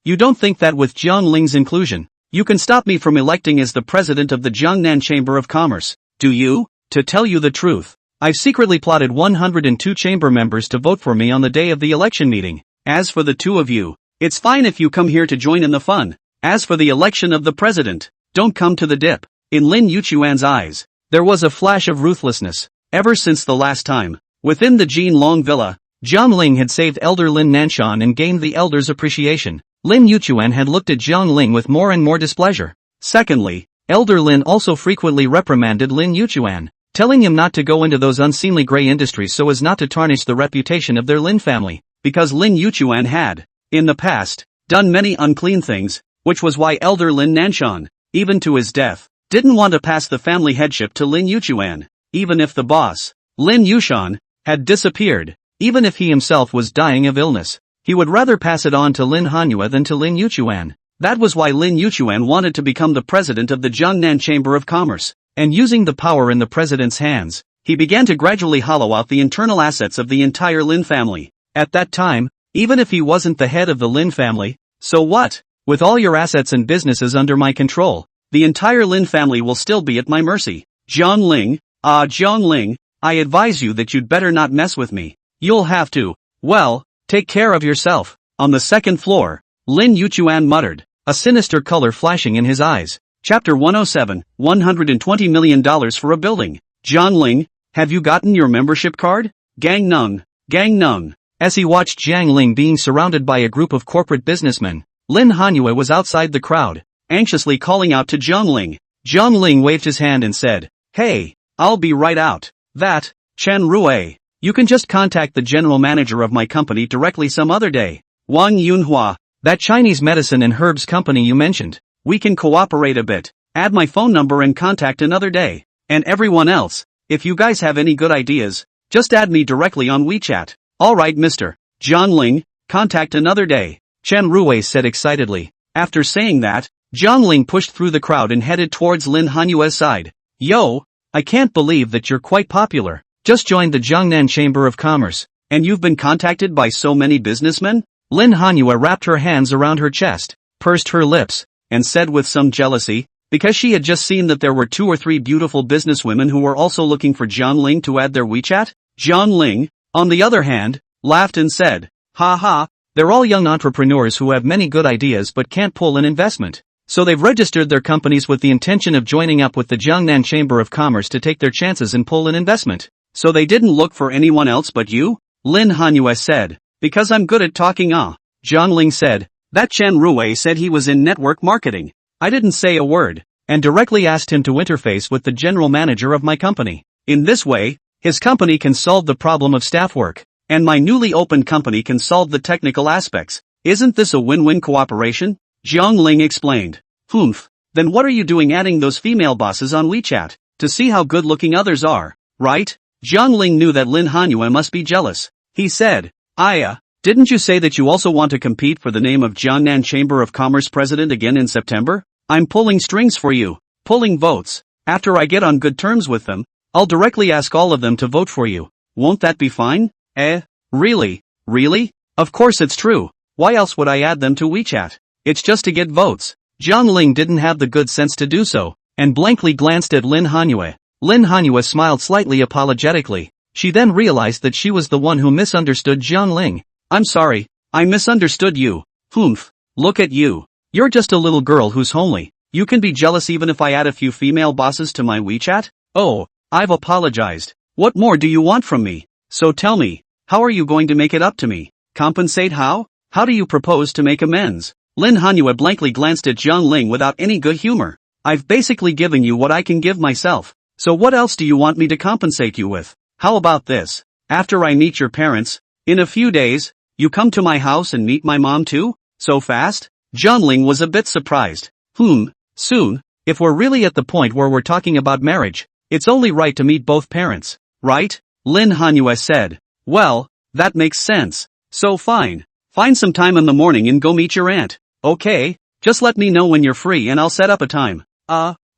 you don't think that with Jiang Ling's inclusion, you can stop me from electing as the president of the Jiangnan Chamber of Commerce, do you? To tell you the truth, I've secretly plotted 102 chamber members to vote for me on the day of the election meeting. As for the two of you, it's fine if you come here to join in the fun. As for the election of the president, don't come to the dip." In Lin Yuchuan's eyes, there was a flash of ruthlessness. Ever since the last time, within the Jin Long Villa, Jiang Ling had saved Elder Lin Nanshan and gained the elder's appreciation. Lin Yuchuan had looked at Jiang Ling with more and more displeasure. Secondly, Elder Lin also frequently reprimanded Lin Yuchuan, telling him not to go into those unseemly gray industries so as not to tarnish the reputation of their Lin family, because Lin Yuchuan had, in the past, done many unclean things, which was why Elder Lin Nanshan, even to his death, didn't want to pass the family headship to Lin Yuchuan. Even if the boss, Lin Yushan, had disappeared, even if he himself was dying of illness, he would rather pass it on to Lin Hanyue than to Lin Yuchuan. That was why Lin Yuchuan wanted to become the president of the Jiangnan Chamber of Commerce, and using the power in the president's hands, he began to gradually hollow out the internal assets of the entire Lin family. At that time, even if he wasn't the head of the Lin family, so what? With all your assets and businesses under my control, the entire Lin family will still be at my mercy. Jiang Ling, I advise you that you'd better not mess with me. You'll have to, well, take care of yourself. On the second floor, Lin Yuchuan muttered, a sinister color flashing in his eyes. Chapter 107, $120 million for a building. Jiang Ling, have you gotten your membership card? Gang Nung. As he watched Jiang Ling being surrounded by a group of corporate businessmen, Lin Hanyue was outside the crowd, anxiously calling out to Jiang Ling. Jiang Ling waved his hand and said, "Hey, I'll be right out." That, Chen Rui, you can just contact the general manager of my company directly some other day. Wang Yunhua, that Chinese medicine and herbs company you mentioned, we can cooperate a bit. Add my phone number and contact another day. And everyone else, if you guys have any good ideas, just add me directly on WeChat. Alright Mr. Jiang Ling, contact another day, Chen Rui said excitedly. After saying that, Jiang Ling pushed through the crowd and headed towards Lin Hanyue's side. Yo, I can't believe that you're quite popular. Just joined the Jiangnan Chamber of Commerce, and you've been contacted by so many businessmen? Lin Hanyue wrapped her hands around her chest, pursed her lips, and said with some jealousy, because she had just seen that there were 2 or 3 beautiful businesswomen who were also looking for Jiang Ling to add their WeChat. Jiang Ling, on the other hand, laughed and said, "Ha ha, they're all young entrepreneurs who have many good ideas but can't pull an investment. So they've registered their companies with the intention of joining up with the Jiangnan Chamber of Commerce to take their chances and pull an investment. So they didn't look for anyone else but you? Lin Hanyue said. Because I'm good at talking. Jiang Ling said. That Chen Rui said he was in network marketing. I didn't say a word, and directly asked him to interface with the general manager of my company. In this way, his company can solve the problem of staff work, and my newly opened company can solve the technical aspects. Isn't this a win-win cooperation? Jiang Ling explained. Then what are you doing adding those female bosses on WeChat? To see how good-looking others are, right? Jiang Ling knew that Lin Hanyue must be jealous. He said, didn't you say that you also want to compete for the name of Jiangnan Chamber of Commerce president again in September? I'm pulling strings for you, pulling votes. After I get on good terms with them, I'll directly ask all of them to vote for you. Won't that be fine? Really? Really? Of course it's true. Why else would I add them to WeChat? It's just to get votes. Jiang Ling didn't have the good sense to do so, and blankly glanced at Lin Hanyue. Lin Hanyue smiled slightly apologetically. She then realized that she was the one who misunderstood Jiang Ling. I'm sorry, I misunderstood you. Look at you. You're just a little girl who's homely. You can be jealous even if I add a few female bosses to my WeChat? Oh, I've apologized. What more do you want from me? So tell me, how are you going to make it up to me? Compensate how? How do you propose to make amends? Lin Hanyue blankly glanced at Jiang Ling without any good humor. I've basically given you what I can give myself. So what else do you want me to compensate you with? How about this? After I meet your parents, in a few days, you come to my house and meet my mom too? So fast? Jiang Ling was a bit surprised. Soon, if we're really at the point where we're talking about marriage, it's only right to meet both parents, right? Lin Hanyue said. Well, that makes sense. So fine. Find some time in the morning and go meet your aunt. Okay, just let me know when you're free and I'll set up a time.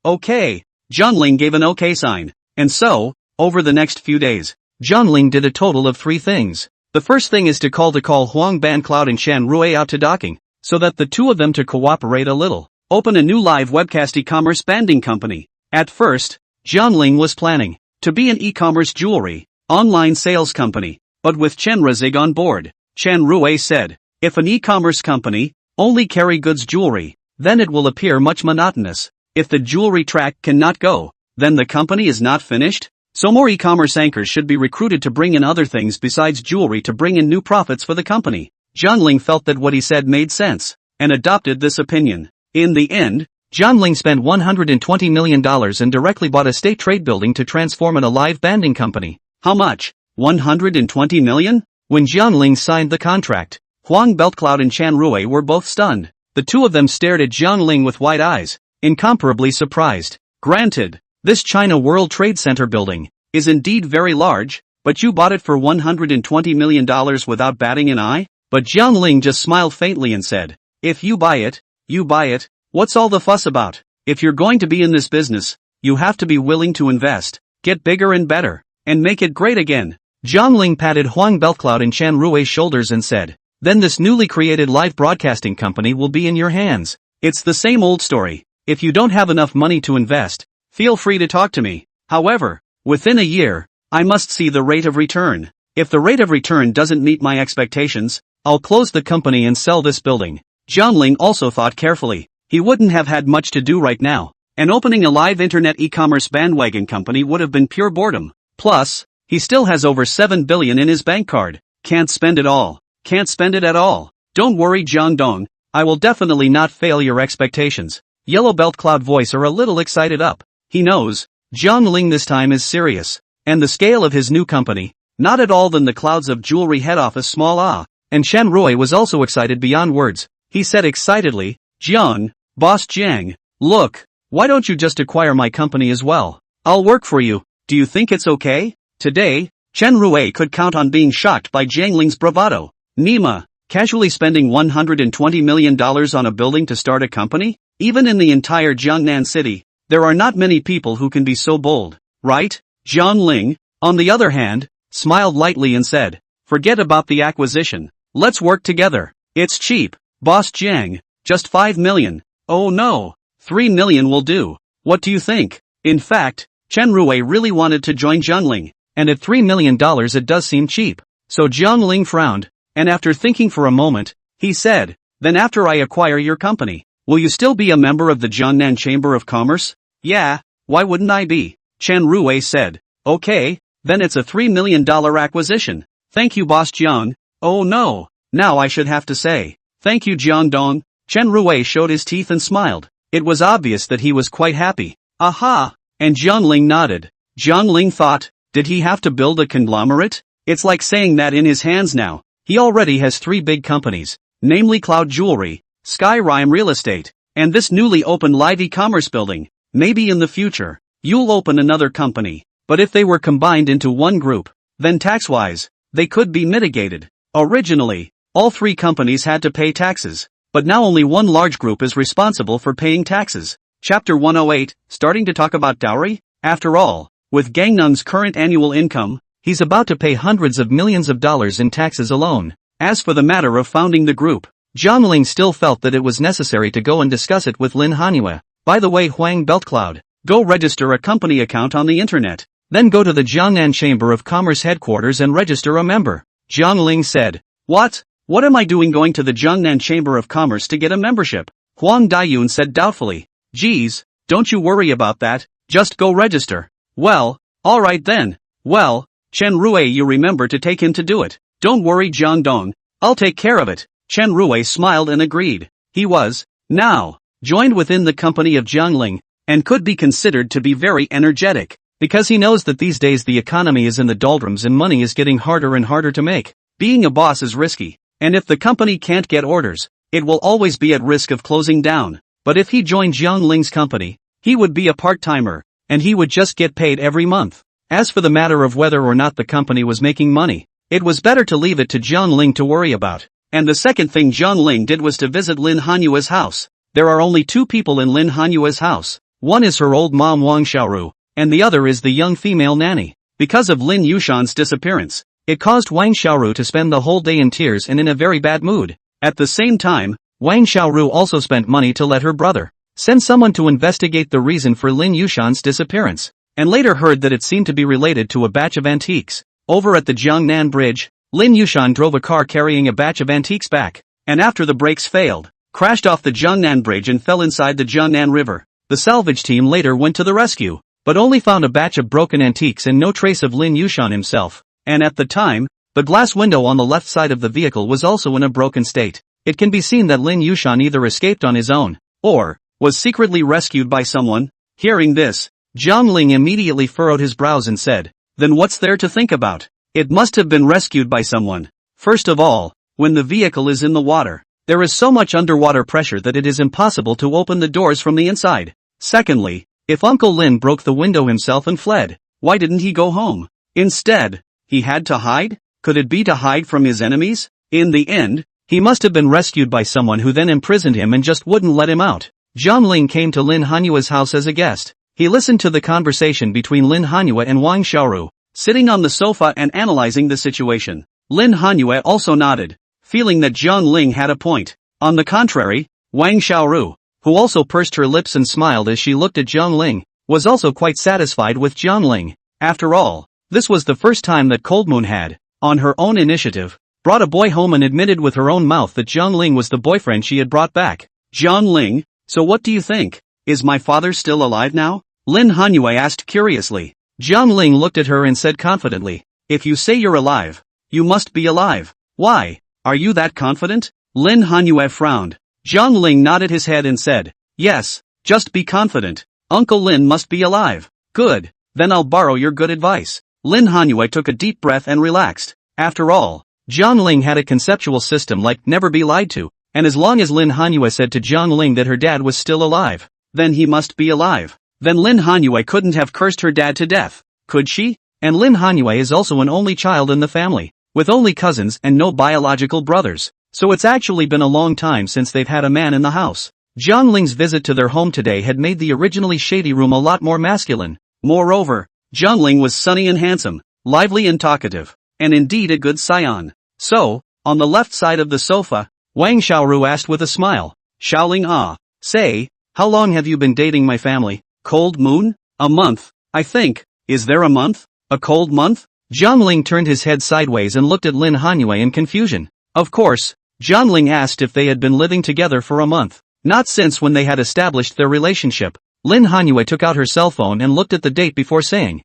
Okay. Jiang Ling gave an okay sign. And so, over the next few days, Jiang Ling did a total of 3 things. The first thing is to call Huang Ban Cloud and Chen Rui out to docking, so that the two of them to cooperate a little. Open a new live webcast e-commerce banding company. At first, Jiang Ling was planning to be an e-commerce jewelry, online sales company, but with Chen Razig on board, Chen Rui said, if an e-commerce company only carry goods jewelry, then it will appear much monotonous. If the jewelry track cannot go, then the company is not finished. So more e-commerce anchors should be recruited to bring in other things besides jewelry to bring in new profits for the company. Jiang Ling felt that what he said made sense, and adopted this opinion. In the end, Jiang Ling spent $120 million and directly bought a state trade building to transform it a live banding company. How much? $120 million? When Jiang Ling signed the contract, Huang Beltcloud and Chen Rui were both stunned. The two of them stared at Jiang Ling with wide eyes, incomparably surprised. Granted, this China World Trade Center building is indeed very large, but you bought it for $120 million without batting an eye? But Jiang Ling just smiled faintly and said, if you buy it, you buy it. What's all the fuss about? If you're going to be in this business, you have to be willing to invest, get bigger and better, and make it great again. Jiang Ling patted Huang Beltcloud and Chen Rui's shoulders and said, then this newly created live broadcasting company will be in your hands. It's the same old story. If you don't have enough money to invest, feel free to talk to me. However, within a year, I must see the rate of return. If the rate of return doesn't meet my expectations, I'll close the company and sell this building. Jiang Ling also thought carefully. He wouldn't have had much to do right now, and opening a live internet e-commerce bandwagon company would have been pure boredom. Plus, he still has over $7 billion in his bank card. Can't spend it all. Can't spend it at all. Don't worry, Jiang Dong. I will definitely not fail your expectations. Yellow Belt Cloud voice are a little excited up. He knows, Jiang Ling this time is serious. And the scale of his new company, not at all than the clouds of jewelry head office small. And Chen Rui was also excited beyond words. He said excitedly, Jiang, Boss Jiang, look, why don't you just acquire my company as well? I'll work for you. Do you think it's okay? Today, Chen Rui could count on being shocked by Jiang Ling's bravado. Nima, casually spending $120 million on a building to start a company? Even in the entire Jiangnan city, there are not many people who can be so bold, right? Jiang Ling, on the other hand, smiled lightly and said, forget about the acquisition. Let's work together. It's cheap, Boss Jiang, just $5 million. Oh no, $3 million will do. What do you think? In fact, Chen Rui really wanted to join Jiang Ling, and at $3 million it does seem cheap. So Jiang Ling frowned, and after thinking for a moment, he said, then after I acquire your company, will you still be a member of the Jiangnan Chamber of Commerce? Yeah, why wouldn't I be? Chen Ruwei said. Okay, then it's a $3 million acquisition. Thank you, Boss Jiang. Oh no, now I should have to say, thank you, Jiangdong. Chen Ruwei showed his teeth and smiled. It was obvious that he was quite happy. Aha! And Jiangling nodded. Jiangling thought, did he have to build a conglomerate? It's like saying that in his hands now. He already has 3 big companies, namely Cloud Jewelry, Skyrime Real Estate, and this newly opened live e-commerce building. Maybe in the future, you'll open another company, but if they were combined into one group, then tax-wise, they could be mitigated. Originally, all 3 companies had to pay taxes, but now only one large group is responsible for paying taxes. Chapter 108, starting to talk about dowry? After all, with Gangnam's current annual income, he's about to pay hundreds of millions of dollars in taxes alone. As for the matter of founding the group, Jiangling still felt that it was necessary to go and discuss it with Lin Hanyue. By the way, Huang Beltcloud, go register a company account on the internet. Then go to the Jiangnan Chamber of Commerce headquarters and register a member. Jiangling said. What? What am I doing going to the Jiangnan Chamber of Commerce to get a membership? Huang Daiyun said doubtfully. Geez, don't you worry about that, just go register. Well, alright then. Well, Chen Ruwei, you remember to take him to do it. Don't worry, Jiangdong, I'll take care of it. Chen Ruwei smiled and agreed. He was, now, joined within the company of Jiangling, and could be considered to be very energetic, because he knows that these days the economy is in the doldrums and money is getting harder and harder to make. Being a boss is risky, and if the company can't get orders, it will always be at risk of closing down. But if he joined Jiangling's company, he would be a part-timer, and he would just get paid every month. As for the matter of whether or not the company was making money, it was better to leave it to Jiangling to worry about. And the second thing Jiangling did was to visit Lin Hanyue's house. There are only 2 people in Lin Hanyue's house. One is her old mom Wang Xiaoru, and the other is the young female nanny. Because of Lin Yushan's disappearance, it caused Wang Xiaoru to spend the whole day in tears and in a very bad mood. At the same time, Wang Xiaoru also spent money to let her brother send someone to investigate the reason for Lin Yushan's disappearance, and later heard that it seemed to be related to a batch of antiques. Over at the Jiangnan Bridge, Lin Yushan drove a car carrying a batch of antiques back, and after the brakes failed, crashed off the Jiangnan Bridge and fell inside the Jiangnan River. The salvage team later went to the rescue, but only found a batch of broken antiques and no trace of Lin Yushan himself. And at the time, the glass window on the left side of the vehicle was also in a broken state. It can be seen that Lin Yushan either escaped on his own, or was secretly rescued by someone. Hearing this, Jiangling immediately furrowed his brows and said, then what's there to think about? It must have been rescued by someone. First of all, when the vehicle is in the water, there is so much underwater pressure that it is impossible to open the doors from the inside. Secondly, if Uncle Lin broke the window himself and fled, why didn't he go home? Instead, he had to hide? Could it be to hide from his enemies? In the end, he must have been rescued by someone who then imprisoned him and just wouldn't let him out. Jiangling came to Lin Hanyue's house as a guest. He listened to the conversation between Lin Hanyue and Wang Xiaoru, sitting on the sofa and analyzing the situation. Lin Hanyue also nodded, feeling that Jiangling had a point. On the contrary, Wang Xiaoru, who also pursed her lips and smiled as she looked at Jiangling, was also quite satisfied with Jiangling. After all, this was the first time that Cold Moon had, on her own initiative, brought a boy home and admitted with her own mouth that Jiangling was the boyfriend she had brought back. Jiangling, so what do you think? Is my father still alive now? Lin Hanyue asked curiously. Jiangling looked at her and said confidently, if you say you're alive, you must be alive. Why? Are you that confident? Lin Hanyue frowned. Jiangling nodded his head and said, yes, just be confident. Uncle Lin must be alive. Good, then I'll borrow your good advice. Lin Hanyue took a deep breath and relaxed. After all, Jiangling had a conceptual system like never be lied to, and as long as Lin Hanyue said to Jiangling that her dad was still alive, then he must be alive. Then Lin Hanyue couldn't have cursed her dad to death, could she? And Lin Hanyue is also an only child in the family, with only cousins and no biological brothers, so it's actually been a long time since they've had a man in the house. Jiangling's visit to their home today had made the originally shady room a lot more masculine. Moreover, Jiangling was sunny and handsome, lively and talkative, and indeed a good scion. So, on the left side of the sofa, Wang Xiaoru asked with a smile, Xiaoling say, how long have you been dating my family? Cold Moon? A month, I think. Is there a month? A cold month? Jiangling turned his head sideways and looked at Lin Hanyue in confusion. Of course, Jiangling asked if they had been living together for a month. Not since when they had established their relationship. Lin Hanyue took out her cell phone and looked at the date before saying,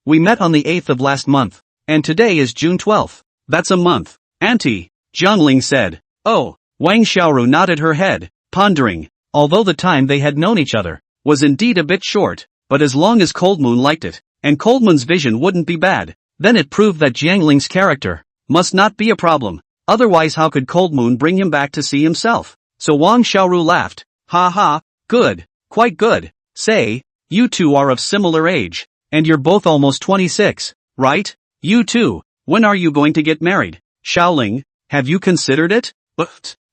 we met on the 8th of last month. And today is June 12th. That's a month. Auntie, Jiangling said. Oh, Wang Xiaoru nodded her head, pondering. Although the time they had known each other was indeed a bit short, but as long as Coldmoon liked it, and Coldmoon's vision wouldn't be bad, then it proved that Jiangling's character must not be a problem. Otherwise how could Coldmoon bring him back to see himself? So Wang Xiaoru laughed. Ha ha, good, quite good. Say, you two are of similar age, and you're both almost 26, right? You too, when are you going to get married? Xiaoling, have you considered it?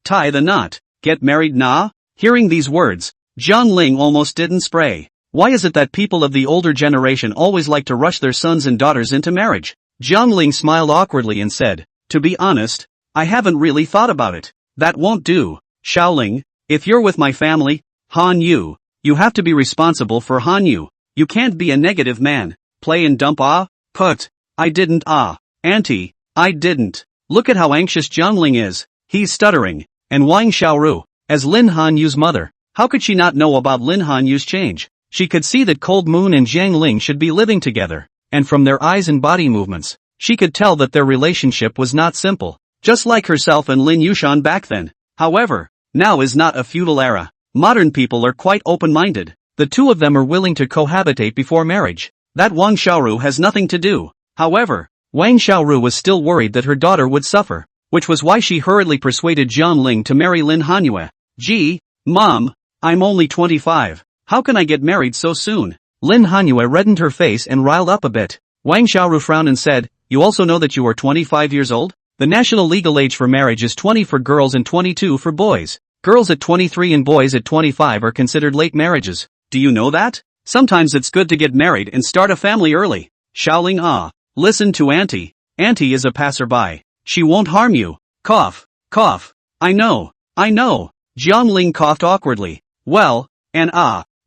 Tie the knot, get married nah? Hearing these words, Jiangling almost didn't spray. Why is it that people of the older generation always like to rush their sons and daughters into marriage? Jiangling smiled awkwardly and said, to be honest, I haven't really thought about it. That won't do. Xiaoling, if you're with my family, Han Yu, you have to be responsible for Han Yu. You can't be a negative man. Play and dump I didn't Auntie, I didn't. Look at how anxious Jiangling is. He's stuttering. And Wang Xiaoru, as Lin Hanyu's mother, how could she not know about Lin Hanyu's change? She could see that Coldmoon and Jiangling should be living together, and from their eyes and body movements, she could tell that their relationship was not simple, just like herself and Lin Yushan back then. However, now is not a feudal era. Modern people are quite open-minded. The two of them are willing to cohabitate before marriage. That Wang Xiaoru has nothing to do. However, Wang Xiaoru was still worried that her daughter would suffer, which was why she hurriedly persuaded Jiangling to marry Lin Hanyue. Gee, Mom, I'm only 25. How can I get married so soon? Lin Hanyue reddened her face and riled up a bit. Wang Xiaoru frowned and said, you also know that you are 25 years old? The national legal age for marriage is 20 for girls and 22 for boys. Girls at 23 and boys at 25 are considered late marriages. Do you know that? Sometimes it's good to get married and start a family early. Xiaoling listen to Auntie. Auntie is a passerby. She won't harm you. Cough, cough. I know. Jiangling coughed awkwardly. Well, and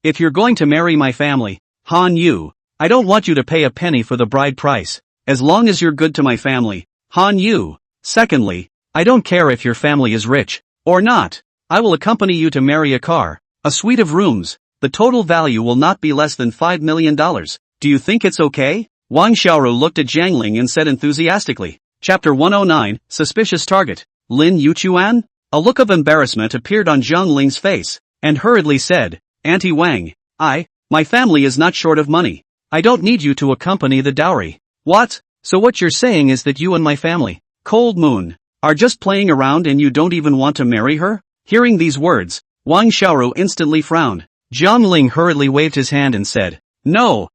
if you're going to marry my family, Han Yu, I don't want you to pay a penny for the bride price, as long as you're good to my family, Han Yu. Secondly, I don't care if your family is rich, or not. I will accompany you to marry a car, a suite of rooms. The total value will not be less than $5 million. Do you think it's okay? Wang Xiaoru looked at Jiangling and said enthusiastically. Chapter 109, Suspicious Target. Lin Yuchuan? A look of embarrassment appeared on Jiangling's face, and hurriedly said, Auntie Wang, my family is not short of money. I don't need you to accompany the dowry. What? So what you're saying is that you and my family, Coldmoon, are just playing around and you don't even want to marry her? Hearing these words, Wang Xiaoru instantly frowned. Jiangling hurriedly waved his hand and said, No,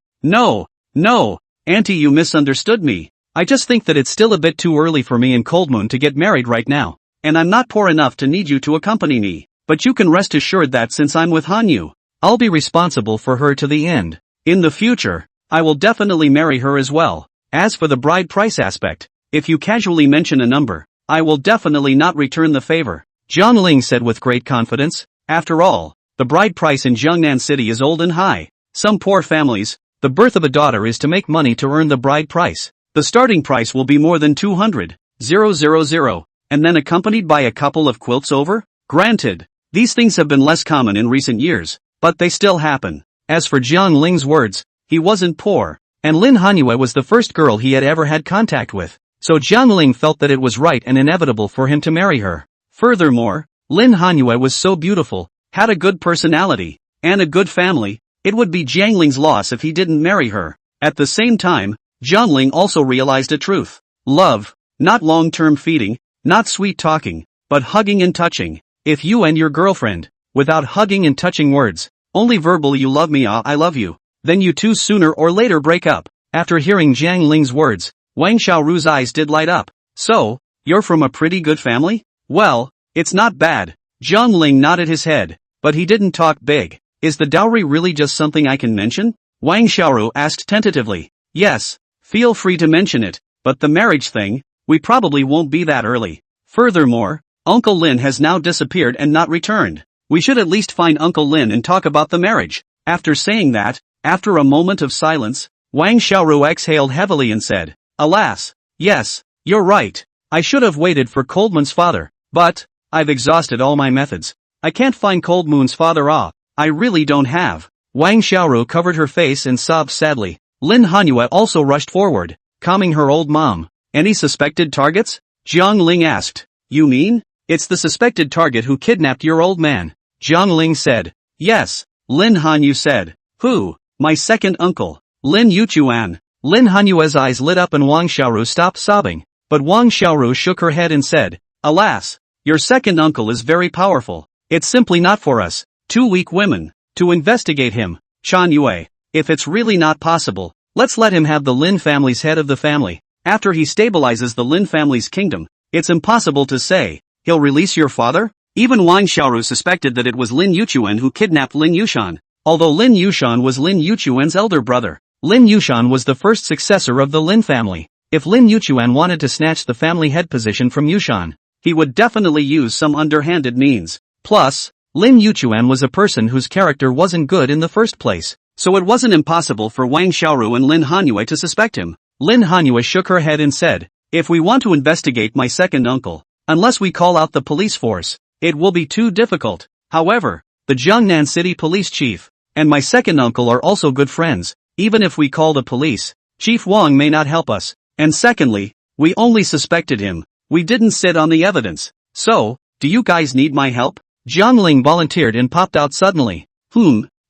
Auntie, you misunderstood me. I just think that it's still a bit too early for me and Coldmoon to get married right now, and I'm not poor enough to need you to accompany me. But you can rest assured that since I'm with Hanyu, I'll be responsible for her to the end. In the future, I will definitely marry her as well. As for the bride price aspect, if you casually mention a number, I will definitely not return the favor. Jiangling said with great confidence. After all, the bride price in Jiangnan City is old and high. Some poor families, the birth of a daughter is to make money to earn the bride price. The starting price will be more than 200,000, and then accompanied by a couple of quilts over? Granted, these things have been less common in recent years, but they still happen. As for Jiangling's words, he wasn't poor, and Lin Hanyue was the first girl he had ever had contact with, so Jiangling felt that it was right and inevitable for him to marry her. Furthermore, Lin Hanyue was so beautiful, had a good personality, and a good family. It would be Jiangling's loss if he didn't marry her. At the same time, Jiangling also realized a truth. Love, not long-term feeding, not sweet talking, but hugging and touching. If you and your girlfriend, without hugging and touching words, only verbal you love me I love you, then you two sooner or later break up. After hearing Jiangling's words, Wang Xiaoru's eyes did light up. So, you're from a pretty good family? Well, it's not bad. Jiangling nodded his head, but he didn't talk big. Is the dowry really just something I can mention? Wang Xiaoru asked tentatively. Yes, feel free to mention it, but the marriage thing, we probably won't be that early. Furthermore, Uncle Lin has now disappeared and not returned. We should at least find Uncle Lin and talk about the marriage. After saying that, after a moment of silence, Wang Xiaoru exhaled heavily and said, Alas, yes, you're right. I should have waited for Coldman's father, but I've exhausted all my methods. I can't find Cold Moon's father. I really don't have. Wang Xiaoru covered her face and sobbed sadly. Lin Hanyue also rushed forward, calming her old mom. Any suspected targets? Jiang Ling asked. You mean? It's the suspected target who kidnapped your old man. Jiang Ling said. Yes, Lin Hanyu said. Who? My second uncle. Lin Yuchuan. Lin Hanyue's eyes lit up and Wang Xiaoru stopped sobbing. But Wang Xiaoru shook her head and said, Alas, your second uncle is very powerful. It's simply not for us, two weak women, to investigate him. Chan Yue. If it's really not possible, let's let him have the Lin family's head of the family. After he stabilizes the Lin family's kingdom, it's impossible to say, he'll release your father? Even Wang Xiaoru suspected that it was Lin Yuchuan who kidnapped Lin Yushan. Although Lin Yushan was Lin Yuchuan's elder brother, Lin Yushan was the first successor of the Lin family. If Lin Yuchuan wanted to snatch the family head position from Yushan, he would definitely use some underhanded means. Plus, Lin Yuchuan was a person whose character wasn't good in the first place, so it wasn't impossible for Wang Xiaoru and Lin Hanyue to suspect him. Lin Hanyue shook her head and said, If we want to investigate my second uncle, unless we call out the police force, it will be too difficult. However, the Jiangnan City police chief and my second uncle are also good friends. Even if we call the police, Chief Wang may not help us. And secondly, we only suspected him. We didn't sit on the evidence. So, do you guys need my help? Jiang Ling volunteered and popped out suddenly.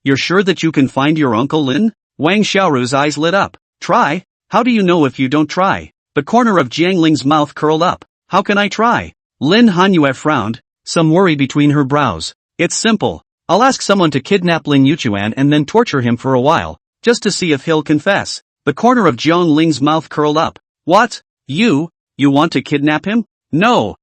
You're sure that you can find your uncle Lin? Wang Xiaoru's eyes lit up. Try? How do you know if you don't try? The corner of Jiang Ling's mouth curled up. How can I try? Lin Hanyue frowned, some worry between her brows. It's simple. I'll ask someone to kidnap Lin Yuchuan and then torture him for a while, just to see if he'll confess. The corner of Jiang Ling's mouth curled up. What? You want to kidnap him? No.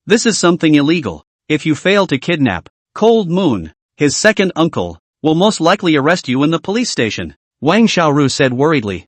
This is something illegal. If you fail to kidnap Cold Moon, his second uncle, will most likely arrest you in the police station. Wang Xiaoru said worriedly.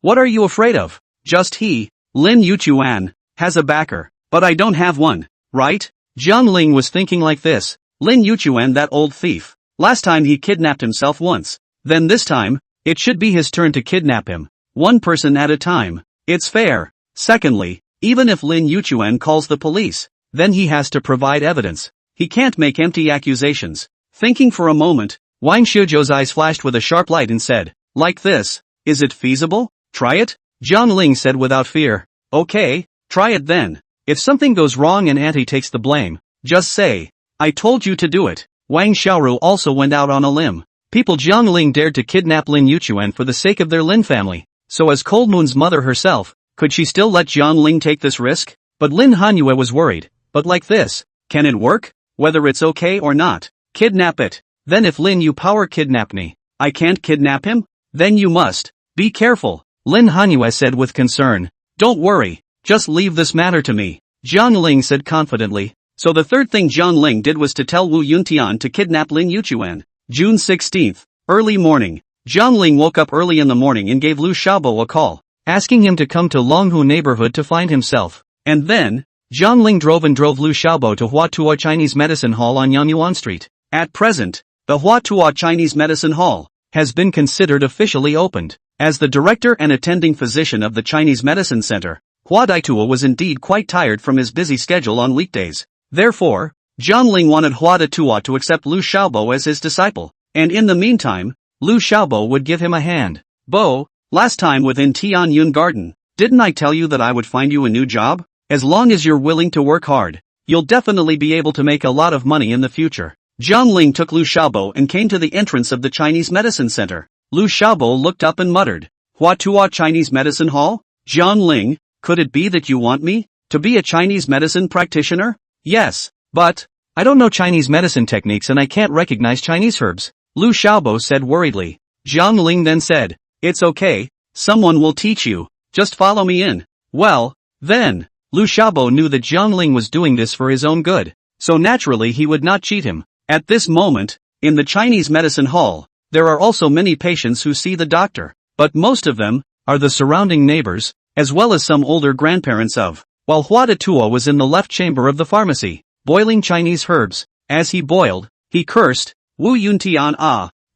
What are you afraid of? Just he, Lin Yuchuan, has a backer. But I don't have one, right? Jiang Ling was thinking like this. Lin Yuchuan, that old thief. Last time he kidnapped himself once. Then this time, it should be his turn to kidnap him. One person at a time. It's fair. Secondly, even if Lin Yuchuan calls the police, then he has to provide evidence. He can't make empty accusations. Thinking for a moment, Wang Xiuzhou's eyes flashed with a sharp light and said, Like this, is it feasible? Try it? Jiang Ling said without fear. Okay, try it then. If something goes wrong and Auntie takes the blame, just say, I told you to do it. Wang Xiaoru also went out on a limb. People Jiang Ling dared to kidnap Lin Yuchuan for the sake of their Lin family. So as Cold Moon's mother herself, could she still let Jiang Ling take this risk? But Lin Hanyue was worried. But like this, can it work? Whether it's okay or not, kidnap it. Then if Lin Yu power kidnap me, I can't kidnap him? Then you must. Be careful, Lin Hanyue said with concern. Don't worry, just leave this matter to me, Jiang Ling said confidently. So the third thing Jiang Ling did was to tell Wu Yuntian to kidnap Lin Yuchuan. June 16th, early morning. Jiang Ling woke up early in the morning and gave Lu Xiaobo a call, asking him to come to Longhu neighborhood to find himself. And then, Jiang Ling drove Lu Xiaobo to Huatua Chinese Medicine Hall on Yanyuan Street. At present, the Huatua Chinese Medicine Hall has been considered officially opened. As the director and attending physician of the Chinese Medicine Center, Hua Daitua was indeed quite tired from his busy schedule on weekdays. Therefore, Jiang Ling wanted Hua Daitua to accept Lu Xiaobo as his disciple, and in the meantime, Lu Xiaobo would give him a hand. Bo, last time within Tianyun Garden, didn't I tell you that I would find you a new job? As long as you're willing to work hard, you'll definitely be able to make a lot of money in the future. Jiang Ling took Lu Xiaobo and came to the entrance of the Chinese Medicine Center. Lu Xiaobo looked up and muttered, Huatua Chinese Medicine Hall? Jiang Ling, could it be that you want me to be a Chinese medicine practitioner? Yes, but I don't know Chinese medicine techniques and I can't recognize Chinese herbs, Lu Xiaobo said worriedly. Jiang Ling then said, It's okay, someone will teach you, just follow me in. Well, then, Lu Xiaobo knew that Jiang Ling was doing this for his own good, so naturally he would not cheat him. At this moment, in the Chinese Medicine Hall, there are also many patients who see the doctor, but most of them are the surrounding neighbors, as well as some older grandparents of. While Hua Daitua was in the left chamber of the pharmacy, boiling Chinese herbs. As he boiled, he cursed, Wu Yuntian,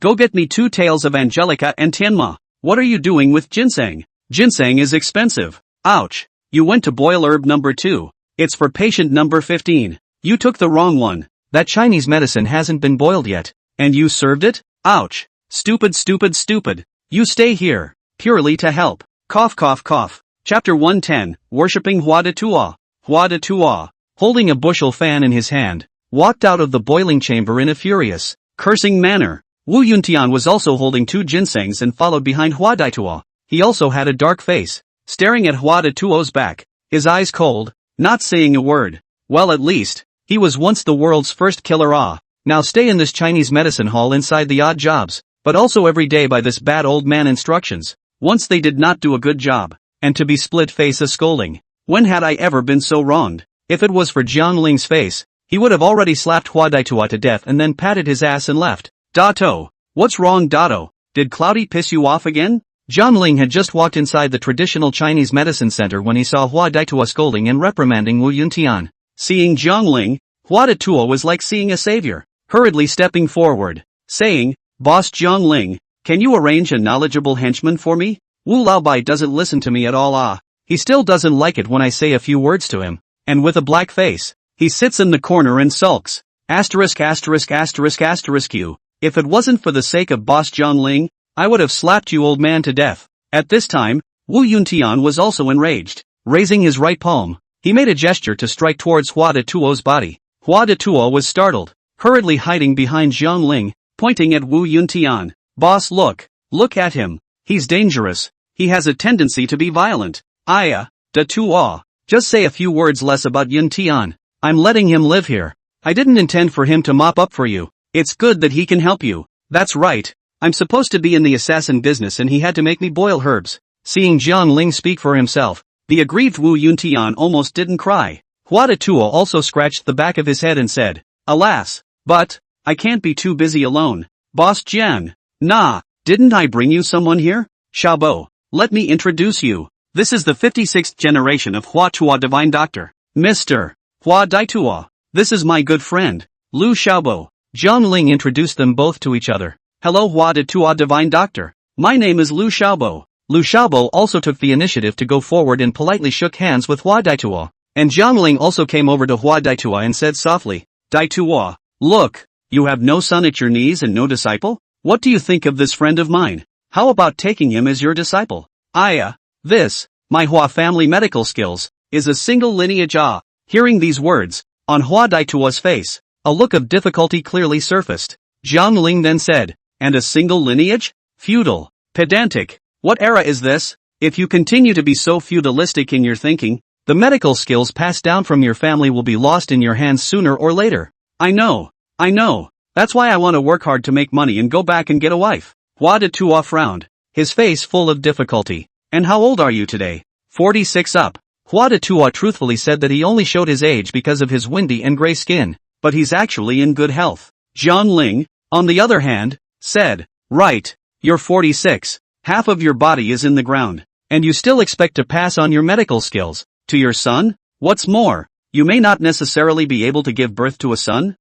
go get me 2 tails of Angelica and Tianma. What are you doing with ginseng? Ginseng is expensive. Ouch. You went to boil herb number 2. It's for patient number 15. You took the wrong one. That Chinese medicine hasn't been boiled yet. And you served it? Ouch. Stupid stupid stupid. You stay here. Purely to help. Cough cough cough. Chapter 110, Worshipping Hua de Tua. Hua de Tua, holding a bushel fan in his hand, walked out of the boiling chamber in a furious, cursing manner. Wu Yuntian was also holding 2 ginsengs and followed behind Hua de Tua. He also had a dark face, staring at Hua de Tuo's back, his eyes cold, not saying a word. Well, at least, he was once the world's first killer. Now stay in this Chinese medicine hall inside the odd jobs, but also every day by this bad old man instructions. Once they did not do a good job, and to be split face a scolding. When had I ever been so wronged? If it was for Jiang Ling's face, he would have already slapped Hua Daitua to death and then patted his ass and left. Dato. What's wrong, Dato? Did Cloudy piss you off again? Jiang Ling had just walked inside the traditional Chinese medicine center when he saw Hua Daitua scolding and reprimanding Wu Yuntian. Seeing Jiang Ling, Hua Daitua was like seeing a savior, hurriedly stepping forward, saying, Boss Jiang Ling, can you arrange a knowledgeable henchman for me? Wu Laobai doesn't listen to me at all. He still doesn't like it when I say a few words to him, and with a black face, he sits in the corner and sulks. Asterisk asterisk asterisk asterisk you. If it wasn't for the sake of Boss Jiang Ling, I would have slapped you old man to death. At this time, Wu Yuntian was also enraged. Raising his right palm, he made a gesture to strike towards Hua de Tuo's body. Hua de Tuo was startled, hurriedly hiding behind Jiang Ling, pointing at Wu Yuntian. Boss, look at him. He's dangerous. He has a tendency to be violent. Aya, de Tuo. Just say a few words less about Yuntian. I'm letting him live here. I didn't intend for him to mop up for you. It's good that he can help you. That's right. I'm supposed to be in the assassin business and he had to make me boil herbs. Seeing Jiang Ling speak for himself, the aggrieved Wu Yuntian almost didn't cry. Hua de Tuo also scratched the back of his head and said, Alas, but, I can't be too busy alone. Boss Jiang. Nah, didn't I bring you someone here? Xiaobo, let me introduce you. This is the 56th generation of Hua Tua Divine Doctor. Mr. Hua Daitua. This is my good friend, Lu Xiaobo. Jiang Ling introduced them both to each other. Hello Hua Tua Divine Doctor. My name is Lu Xiaobo. Lu Xiaobo also took the initiative to go forward and politely shook hands with Hua Daitua. And Jiang Ling also came over to Hua Daitua and said softly, Daitua, look, you have no son at your knees and no disciple? What do you think of this friend of mine? How about taking him as your disciple? Aya, this, my Hua family medical skills, is a single lineage. Hearing these words, on Hua Daitua's face, a look of difficulty clearly surfaced. Jiang Ling then said, and a single lineage? Feudal, pedantic, what era is this? If you continue to be so feudalistic in your thinking, the medical skills passed down from your family will be lost in your hands sooner or later. I know. That's why I want to work hard to make money and go back and get a wife. Hua de Tua frowned, his face full of difficulty. And how old are you today? 46 up. Hua de Tua truthfully said that he only showed his age because of his windy and gray skin, but he's actually in good health. Jiang Ling, on the other hand, said, right, you're 46, half of your body is in the ground, and you still expect to pass on your medical skills to your son? What's more, you may not necessarily be able to give birth to a son?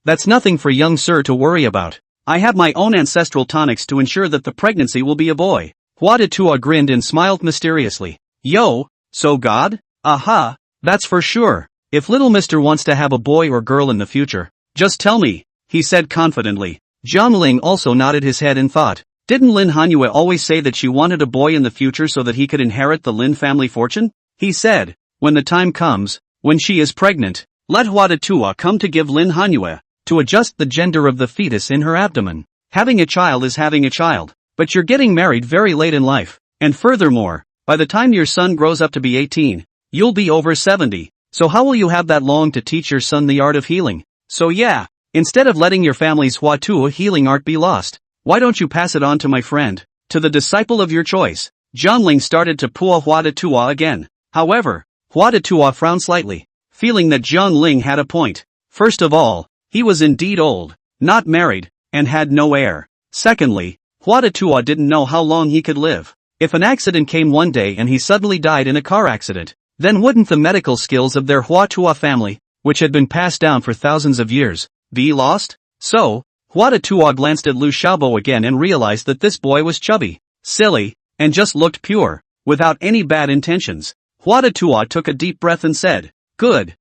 That's nothing for young sir to worry about. I have my own ancestral tonics to ensure that the pregnancy will be a boy. Hua de Tua grinned and smiled mysteriously. Yo, so God? Aha, that's for sure. If little mister wants to have a boy or girl in the future, just tell me, he said confidently. Jiang Ling also nodded his head and thought, didn't Lin Hanyue always say that she wanted a boy in the future so that he could inherit the Lin family fortune? He said, when the time comes, when she is pregnant, let Hua de Tua come to give Lin Hanyue, to adjust the gender of the fetus in her abdomen. Having a child is having a child, but you're getting married very late in life, and furthermore, by the time your son grows up to be 18, you'll be over 70, so how will you have that long to teach your son the art of healing? So yeah, instead of letting your family's Hua Tua healing art be lost, why don't you pass it on to my friend, to the disciple of your choice? Jiang Ling started to pull Hua de Tua again. However, Hua de Tua frowned slightly, feeling that Jiang Ling had a point. First of all, he was indeed old, not married, and had no heir. Secondly, Hua de Tua didn't know how long he could live. If an accident came one day and he suddenly died in a car accident, then wouldn't the medical skills of their Hua Tua family, which had been passed down for thousands of years, be lost? So, Hua de Tua glanced at Lu Xiaobo again and realized that this boy was chubby, silly, and just looked pure, without any bad intentions. Hua de Tua took a deep breath and said, good,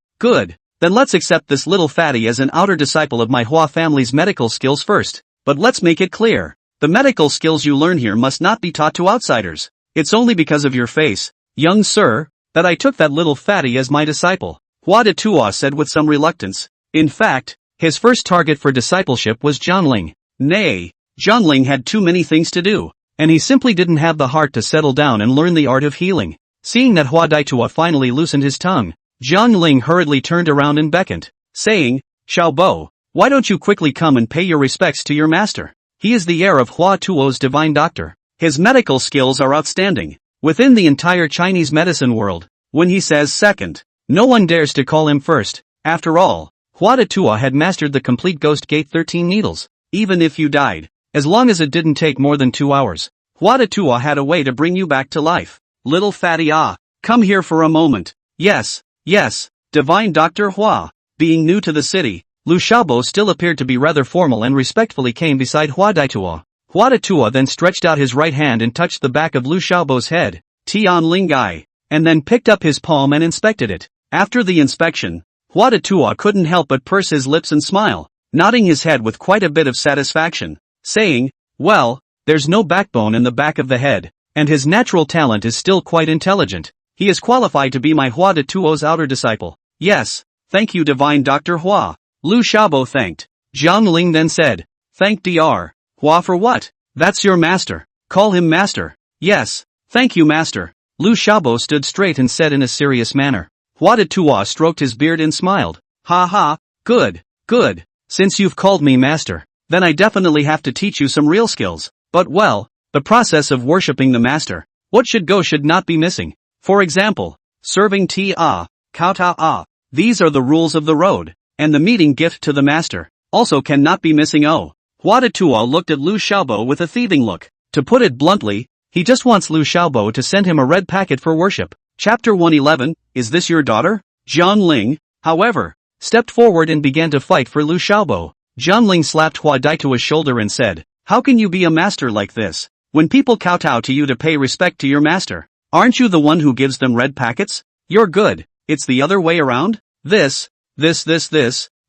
Then let's accept this little fatty as an outer disciple of my Hua family's medical skills first. But let's make it clear. The medical skills you learn here must not be taught to outsiders. It's only because of your face, young sir, that I took that little fatty as my disciple, Hua de Tua said with some reluctance. In fact, his first target for discipleship was Jianling. Nay, Jianling had too many things to do, and he simply didn't have the heart to settle down and learn the art of healing. Seeing that Hua Daitua finally loosened his tongue, Jianling hurriedly turned around and beckoned, saying, Xiaobo, why don't you quickly come and pay your respects to your master? He is the heir of Hua Tuo's divine doctor. His medical skills are outstanding. Within the entire Chinese medicine world, when he says second, no one dares to call him first. After all, Hua de Tua had mastered the complete Ghost Gate 13 needles. Even if you died, as long as it didn't take more than 2 hours, Hua de Tua had a way to bring you back to life. Little fatty come here for a moment. Yes, divine Dr. Hua. Being new to the city, Lu Xiaobo still appeared to be rather formal and respectfully came beside Hua Daitua. Hua Daitua then stretched out his right hand and touched the back of Lu Xiaobo's head, Tian Lingai, and then picked up his palm and inspected it. After the inspection, Hua Daitua couldn't help but purse his lips and smile, nodding his head with quite a bit of satisfaction, saying, well, there's no backbone in the back of the head, and his natural talent is still quite intelligent. He is qualified to be my Hua Daituo's outer disciple. Yes, thank you divine Dr. Hua. Lu Xiaobo thanked. Jiang Ling then said, thank Dr. Hua for what? That's your master. Call him master. Yes, thank you master. Lu Xiaobo stood straight and said in a serious manner. Hua Daitua stroked his beard and smiled. Ha ha, good. Since you've called me master, then I definitely have to teach you some real skills. But well, the process of worshipping the master, what should go should not be missing. For example, serving kowtow. These are the rules of the road, and the meeting gift to the master also cannot be missing. Oh. Hua Daitua looked at Lu Xiaobo with a thieving look. To put it bluntly, he just wants Lu Xiaobo to send him a red packet for worship. Chapter 111, Is this your daughter? Jian Ling, however, stepped forward and began to fight for Lu Xiaobo. Jian Ling slapped Hua Daitua's shoulder and said, how can you be a master like this? When people kowtow to you to pay respect to your master, aren't you the one who gives them red packets? You're good. It's the other way around? This,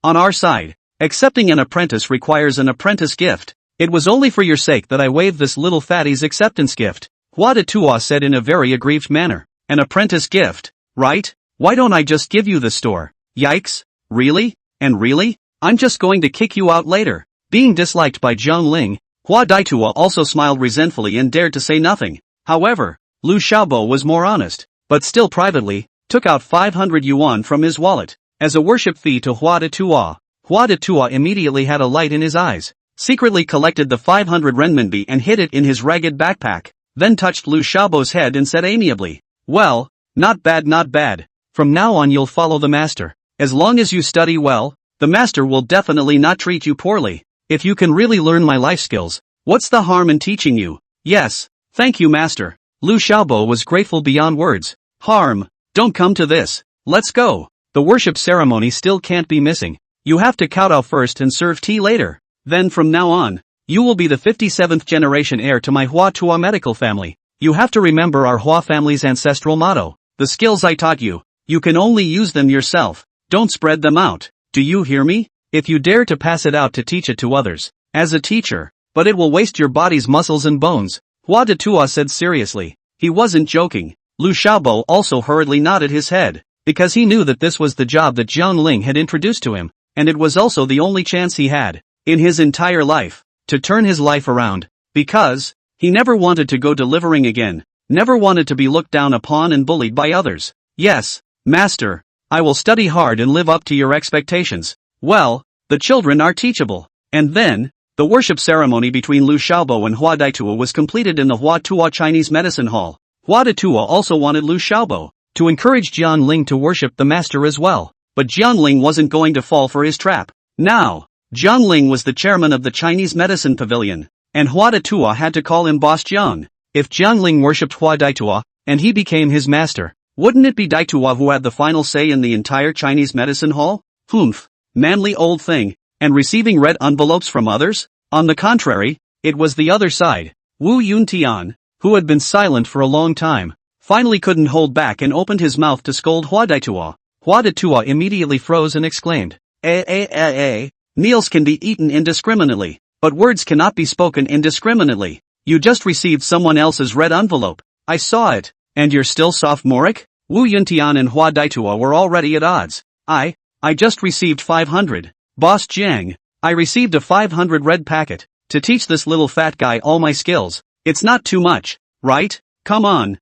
on our side. Accepting an apprentice requires an apprentice gift. It was only for your sake that I waived this little fatty's acceptance gift. Hua Daitua said in a very aggrieved manner. An apprentice gift, right? Why don't I just give you the store? Yikes, really? And really? I'm just going to kick you out later. Being disliked by Jiang Ling, Hua Daitua also smiled resentfully and dared to say nothing. However, Lu Xiaobo was more honest, but still privately, took out 500 yuan from his wallet, as a worship fee to Hua Daitua. Hua Daitua immediately had a light in his eyes, secretly collected the 500 renminbi and hid it in his ragged backpack, then touched Lu Xiaobo's head and said amiably, well, not bad. From now on you'll follow the master. As long as you study well, the master will definitely not treat you poorly. If you can really learn my life skills, what's the harm in teaching you? Yes, thank you master. Lu Xiaobo was grateful beyond words. Harm, don't come to this. Let's go. The worship ceremony still can't be missing. You have to kowtow first and serve tea later. Then from now on, you will be the 57th generation heir to my Hua Tua medical family. You have to remember our Hua family's ancestral motto. The skills I taught you, you can only use them yourself. Don't spread them out. Do you hear me? If you dare to pass it out to teach it to others, as a teacher, but it will waste your body's muscles and bones. Hua Daitua said seriously. He wasn't joking. Lu Xiaobo also hurriedly nodded his head, because he knew that this was the job that Jiang Ling had introduced to him, and it was also the only chance he had, in his entire life, to turn his life around, because he never wanted to go delivering again, never wanted to be looked down upon and bullied by others. Yes, master, I will study hard and live up to your expectations. Well, the children are teachable. And then, the worship ceremony between Lu Xiaobo and Hua Daitua was completed in the Hua Tua Chinese Medicine Hall. Hua Daitua also wanted Lu Xiaobo to encourage Jian Ling to worship the master as well, but Jian Ling wasn't going to fall for his trap. Now, Jian Ling was the chairman of the Chinese Medicine Pavilion, and Hua Daitua had to call him Boss Jiang. If Jian Ling worshipped Hua Daitua, and he became his master, wouldn't it be Daitua who had the final say in the entire Chinese Medicine Hall? Humph. Manly old thing, and receiving red envelopes from others? On the contrary, it was the other side. Wu Yuntian, who had been silent for a long time, finally couldn't hold back and opened his mouth to scold Hua Daitua. Hua Datua immediately froze and exclaimed, Meals can be eaten indiscriminately, but words cannot be spoken indiscriminately. You just received someone else's red envelope. I saw it. And you're still sophomoric? Wu Yuntian and Hua Daitua were already at odds. I just received 500. Boss Jiang, I received a 500 red packet. To teach this little fat guy all my skills. It's not too much, right? Come on.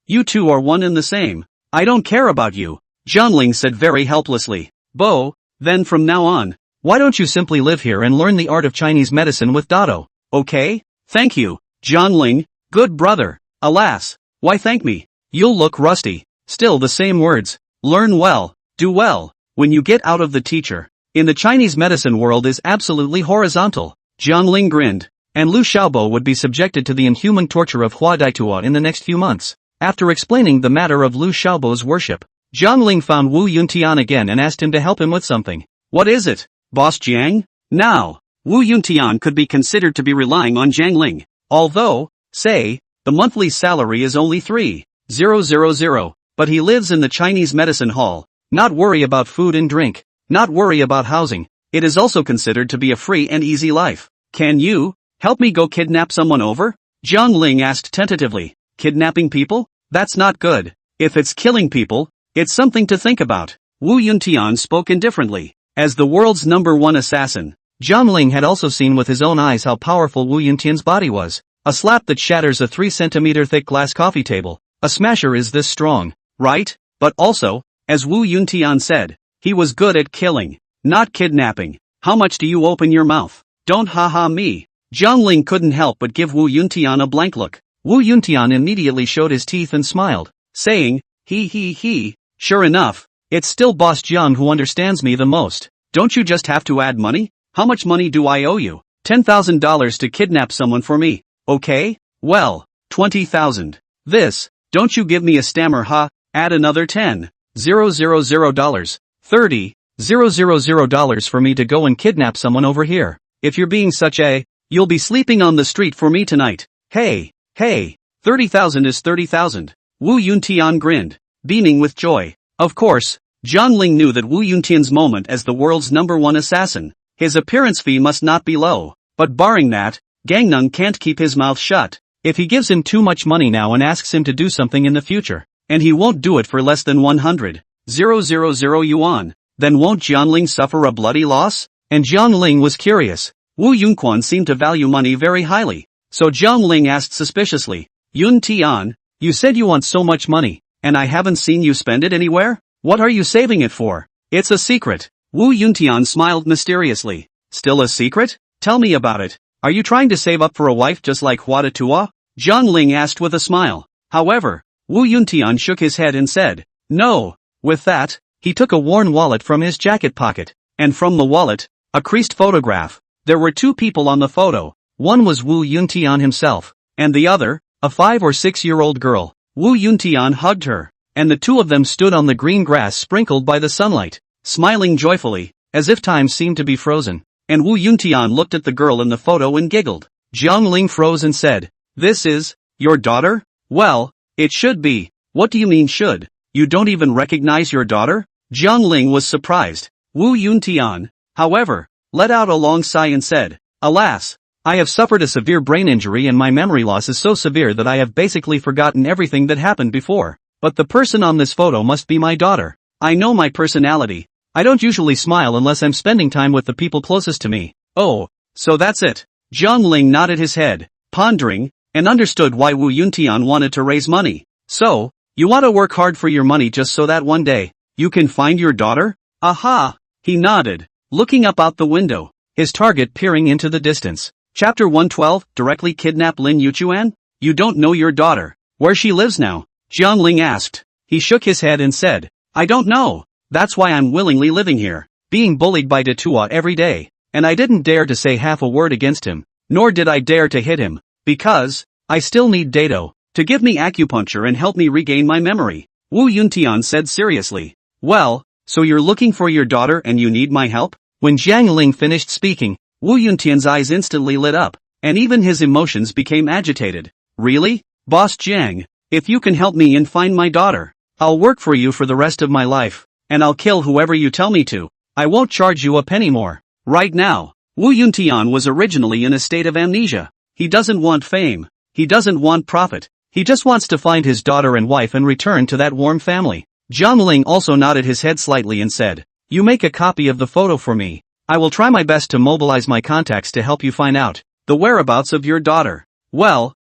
You two are one and the same. I don't care about you. Jiangling said very helplessly. Bo, then from now on, why don't you simply live here and learn the art of Chinese medicine with Dado? Okay? Thank you, Jiangling, good brother. Alas, why thank me? You'll look rusty. Still the same words. Learn well, do well, when you get out of the teacher. In the Chinese medicine world is absolutely horizontal. Jiangling grinned. And Lu Xiaobo would be subjected to the inhuman torture of Hua Daitua in the next few months. After explaining the matter of Lu Xiaobo's worship, Jiangling found Wu Yuntian again and asked him to help him with something. What is it, Boss Jiang? Now, Wu Yuntian could be considered to be relying on Jiangling. Although, say, the monthly salary is only 3,000, but he lives in the Chinese medicine hall. Not worry about food and drink. Not worry about housing. It is also considered to be a free and easy life. Can you help me go kidnap someone over? Jiangling asked tentatively. Kidnapping people? That's not good. If it's killing people, it's something to think about. Wu Yuntian spoke indifferently. As the world's #1 assassin, Jiangling had also seen with his own eyes how powerful Wu Yuntian's body was. A slap that shatters a 3-centimeter thick glass coffee table. A smasher is this strong, right? But also, as Wu Yuntian said, he was good at killing, not kidnapping. How much do you open your mouth? Don't ha me. Jiangling couldn't help but give Wu Yuntian a blank look. Wu Yuntian immediately showed his teeth and smiled, saying, he. Sure enough, it's still Boss Jiang who understands me the most. Don't you just have to add money? How much money do I owe you? $10,000 to kidnap someone for me. Okay? Well, 20,000. This, don't you give me a stammer add another $10,000. $30,000 for me to go and kidnap someone over here. If you're being such a, you'll be sleeping on the street for me tonight. Hey, 30,000 is 30,000. Wu Yuntian grinned, beaming with joy. Of course, Jiangling knew that Wu Yuntian's moment as the world's #1 assassin, his appearance fee must not be low. But barring that, Gangnung can't keep his mouth shut. If he gives him too much money now and asks him to do something in the future, and he won't do it for less than 100,000 yuan, then won't Jiangling suffer a bloody loss? And Jiangling was curious. Wu Yunquan seemed to value money very highly. So Jiangling asked suspiciously, Yuntian, you said you want so much money, and I haven't seen you spend it anywhere? What are you saving it for? It's a secret. Wu Yuntian smiled mysteriously. Still a secret? Tell me about it. Are you trying to save up for a wife just like Hua Datua? Jiangling asked with a smile. However, Wu Yuntian shook his head and said, no. With that, he took a worn wallet from his jacket pocket, and from the wallet, a creased photograph. There were two people on the photo. One was Wu Yuntian himself, and the other, a 5 or 6-year-old girl. Wu Yuntian hugged her, and the two of them stood on the green grass sprinkled by the sunlight, smiling joyfully, as if time seemed to be frozen. And Wu Yuntian looked at the girl in the photo and giggled. Jiangling froze and said, this is your daughter? Well, it should be. What do you mean should? You don't even recognize your daughter? Jiangling was surprised. Wu Yuntian, however, let out a long sigh and said, alas, I have suffered a severe brain injury and my memory loss is so severe that I have basically forgotten everything that happened before. But the person on this photo must be my daughter. I know my personality. I don't usually smile unless I'm spending time with the people closest to me. Oh, so that's it. Jiangling nodded his head, pondering, and understood why Wu Yuntian wanted to raise money. So, you want to work hard for your money just so that one day, you can find your daughter? Aha! He nodded, looking up out the window, his target peering into the distance. Chapter 112, directly kidnap Lin Yuchuan? You don't know your daughter. Where she lives now? Jiangling asked. He shook his head and said, I don't know. That's why I'm willingly living here, being bullied by Datua every day. And I didn't dare to say half a word against him, nor did I dare to hit him, because I still need Dato to give me acupuncture and help me regain my memory. Wu Yuntian said seriously. Well, so you're looking for your daughter and you need my help? When Jiangling finished speaking, Wu Yuntian's eyes instantly lit up, and even his emotions became agitated. Really? Boss Jiang, if you can help me and find my daughter, I'll work for you for the rest of my life, and I'll kill whoever you tell me to. I won't charge you a penny more. Right now, Wu Yuntian was originally in a state of amnesia. He doesn't want fame. He doesn't want profit. He just wants to find his daughter and wife and return to that warm family. Zhang Ling also nodded his head slightly and said, "You make a copy of the photo for me. I will try my best to mobilize my contacts to help you find out the whereabouts of your daughter." Well,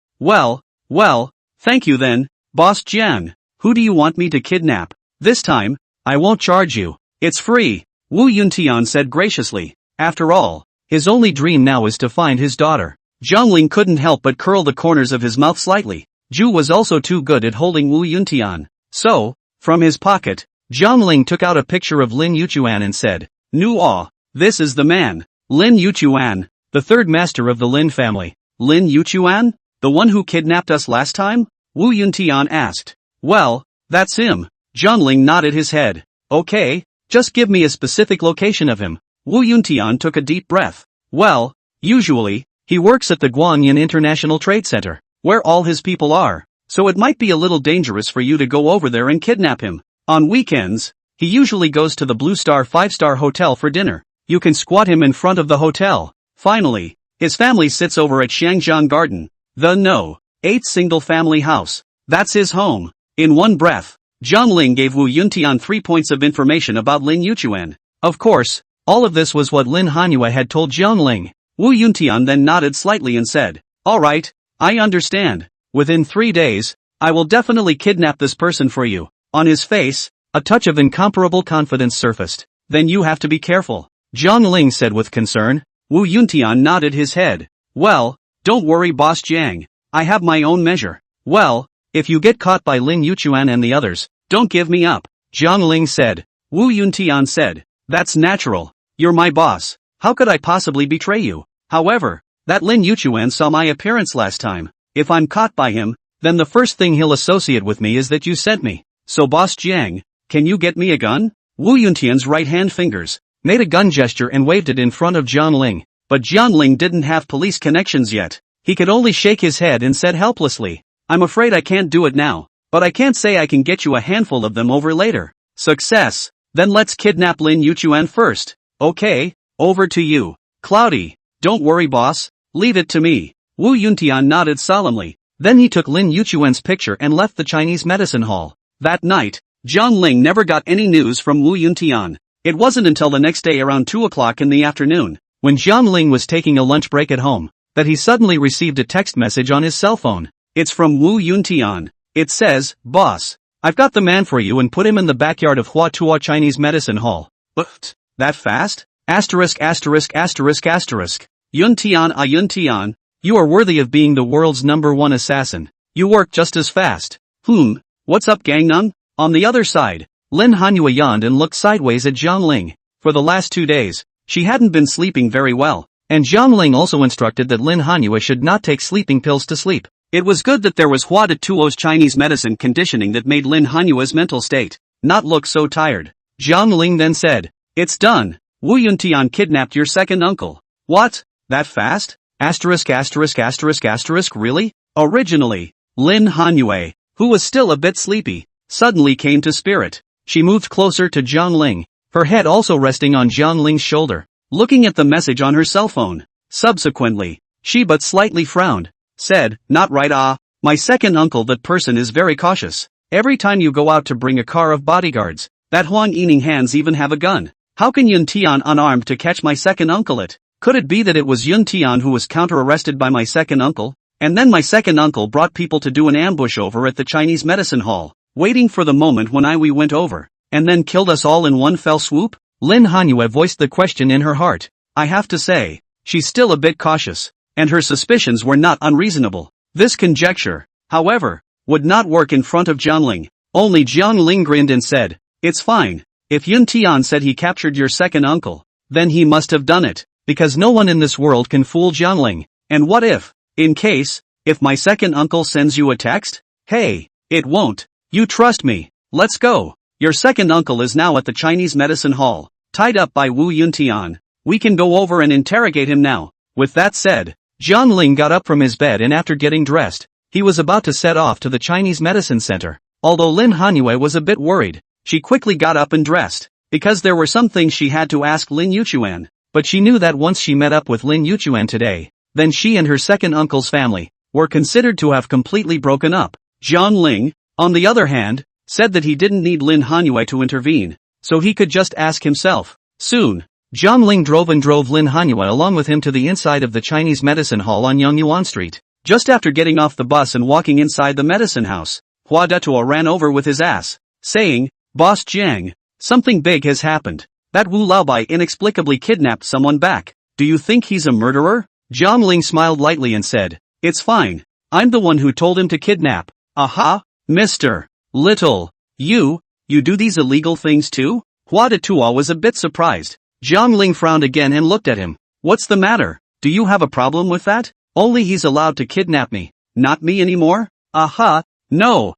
thank you then, Boss Jiang. Who do you want me to kidnap? This time, I won't charge you. It's free, Wu Yuntian said graciously. After all, his only dream now is to find his daughter. Zhang Ling couldn't help but curl the corners of his mouth slightly. Zhu was also too good at holding Wu Yuntian. So, from his pocket, Zhang Ling took out a picture of Lin Yuchuan and said, this is the man. Lin Yuchuan, the third master of the Lin family. Lin Yuchuan? The one who kidnapped us last time? Wu Yuntian asked. Well, that's him. Zhang Ling nodded his head. Okay, just give me a specific location of him. Wu Yuntian took a deep breath. Well, usually, he works at the Guanyin International Trade Center, where all his people are, so it might be a little dangerous for you to go over there and kidnap him. On weekends, he usually goes to the Blue Star 5-star hotel for dinner. You can squat him in front of the hotel. Finally, his family sits over at Shangjiang Garden, the No. 8 single-family house. That's his home. In one breath, Zhang Ling gave Wu Yuntian 3 points of information about Lin Yuchuan. Of course, all of this was what Lin Hanhua had told Zhang Ling. Wu Yuntian then nodded slightly and said, "Alright, I understand. Within 3 days, I will definitely kidnap this person for you." On his face, a touch of incomparable confidence surfaced. "Then you have to be careful," Zhang Ling said with concern. Wu Yuntian nodded his head. "Well, don't worry Boss Jiang. I have my own measure." "Well, if you get caught by Lin Yuchuan and the others, don't give me up," Zhang Ling said. Wu Yuntian said, "That's natural. You're my boss. How could I possibly betray you? However, that Lin Yuchuan saw my appearance last time. If I'm caught by him, then the first thing he'll associate with me is that you sent me. So Boss Jiang, can you get me a gun?" Wu Yuntian's right hand fingers made a gun gesture and waved it in front of Zhang Ling. But Zhang Ling didn't have police connections yet. He could only shake his head and said helplessly, "I'm afraid I can't do it now, but I can't say I can get you a handful of them over later." "Success. Then let's kidnap Lin Yuchuan first." "Okay, over to you, Cloudy." "Don't worry boss, leave it to me." Wu Yuntian nodded solemnly. Then he took Lin Yuchuan's picture and left the Chinese medicine hall. That night, Zhang Ling never got any news from Wu Yuntian. It wasn't until the next day around 2 o'clock in the afternoon, when Zhang Ling was taking a lunch break at home, that he suddenly received a text message on his cell phone. It's from Wu Yuntian. It says, "Boss, I've got the man for you and put him in the backyard of Hua Tua Chinese Medicine Hall." But, that fast? Yuntian, you are worthy of being the world's #1 assassin. You work just as fast. What's up Gangnam? On the other side, Lin Hanhua yawned and looked sideways at Zhang Ling. For the last 2 days, she hadn't been sleeping very well, and Zhang Ling also instructed that Lin Hanhua should not take sleeping pills to sleep. It was good that there was Hua Tuo's Chinese medicine conditioning that made Lin Hanhua's mental state not look so tired. Zhang Ling then said, "It's done. Wu Yuntian kidnapped your second uncle." "What? That fast? Really?" Originally, Lin Hanhua, who was still a bit sleepy, suddenly came to spirit. She moved closer to Zhang Ling, her head also resting on Zhang Ling's shoulder, looking at the message on her cell phone. Subsequently, she but slightly frowned, said, "Not right my second uncle, that person is very cautious. Every time you go out to bring a car of bodyguards, that Huang Yining hands even have a gun. How can Yuntian unarmed to catch my second uncle Could it be that it was Yuntian who was counter-arrested by my second uncle? And then my second uncle brought people to do an ambush over at the Chinese medicine hall, waiting for the moment when we went over, and then killed us all in one fell swoop?" Lin Hanhua voiced the question in her heart. I have to say, she's still a bit cautious, and her suspicions were not unreasonable. This conjecture, however, would not work in front of Zhang Ling. Only Zhang Ling grinned and said, "It's fine. If Yuntian said he captured your second uncle, then he must have done it, because no one in this world can fool Zhang Ling. And what if my second uncle sends you a text? Hey, it won't. You trust me. Let's go. Your second uncle is now at the Chinese medicine hall, tied up by Wu Yuntian. We can go over and interrogate him now." With that said, Zhang Ling got up from his bed and after getting dressed, he was about to set off to the Chinese medicine center. Although Lin Hanyue was a bit worried, she quickly got up and dressed, because there were some things she had to ask Lin Yuchuan, but she knew that once she met up with Lin Yuchuan today, then she and her second uncle's family were considered to have completely broken up. Jiang Ling, on the other hand, said that he didn't need Lin Hanyue to intervene, so he could just ask himself. Soon, Jiang Ling drove Lin Hanyue along with him to the inside of the Chinese medicine hall on Yongyuan Street. Just after getting off the bus and walking inside the medicine house, Hua Detuo ran over with his ass, saying, "Boss Jiang, something big has happened. That Wu Laobai inexplicably kidnapped someone back. Do you think he's a murderer?" Jiang Ling smiled lightly and said, "It's fine. I'm the one who told him to kidnap." "Aha, Mr. Little, you do these illegal things too?" Hua Detuo was a bit surprised. Jiang Ling frowned again and looked at him. "What's the matter? Do you have a problem with that? Only he's allowed to kidnap me, not me anymore?" "Aha, no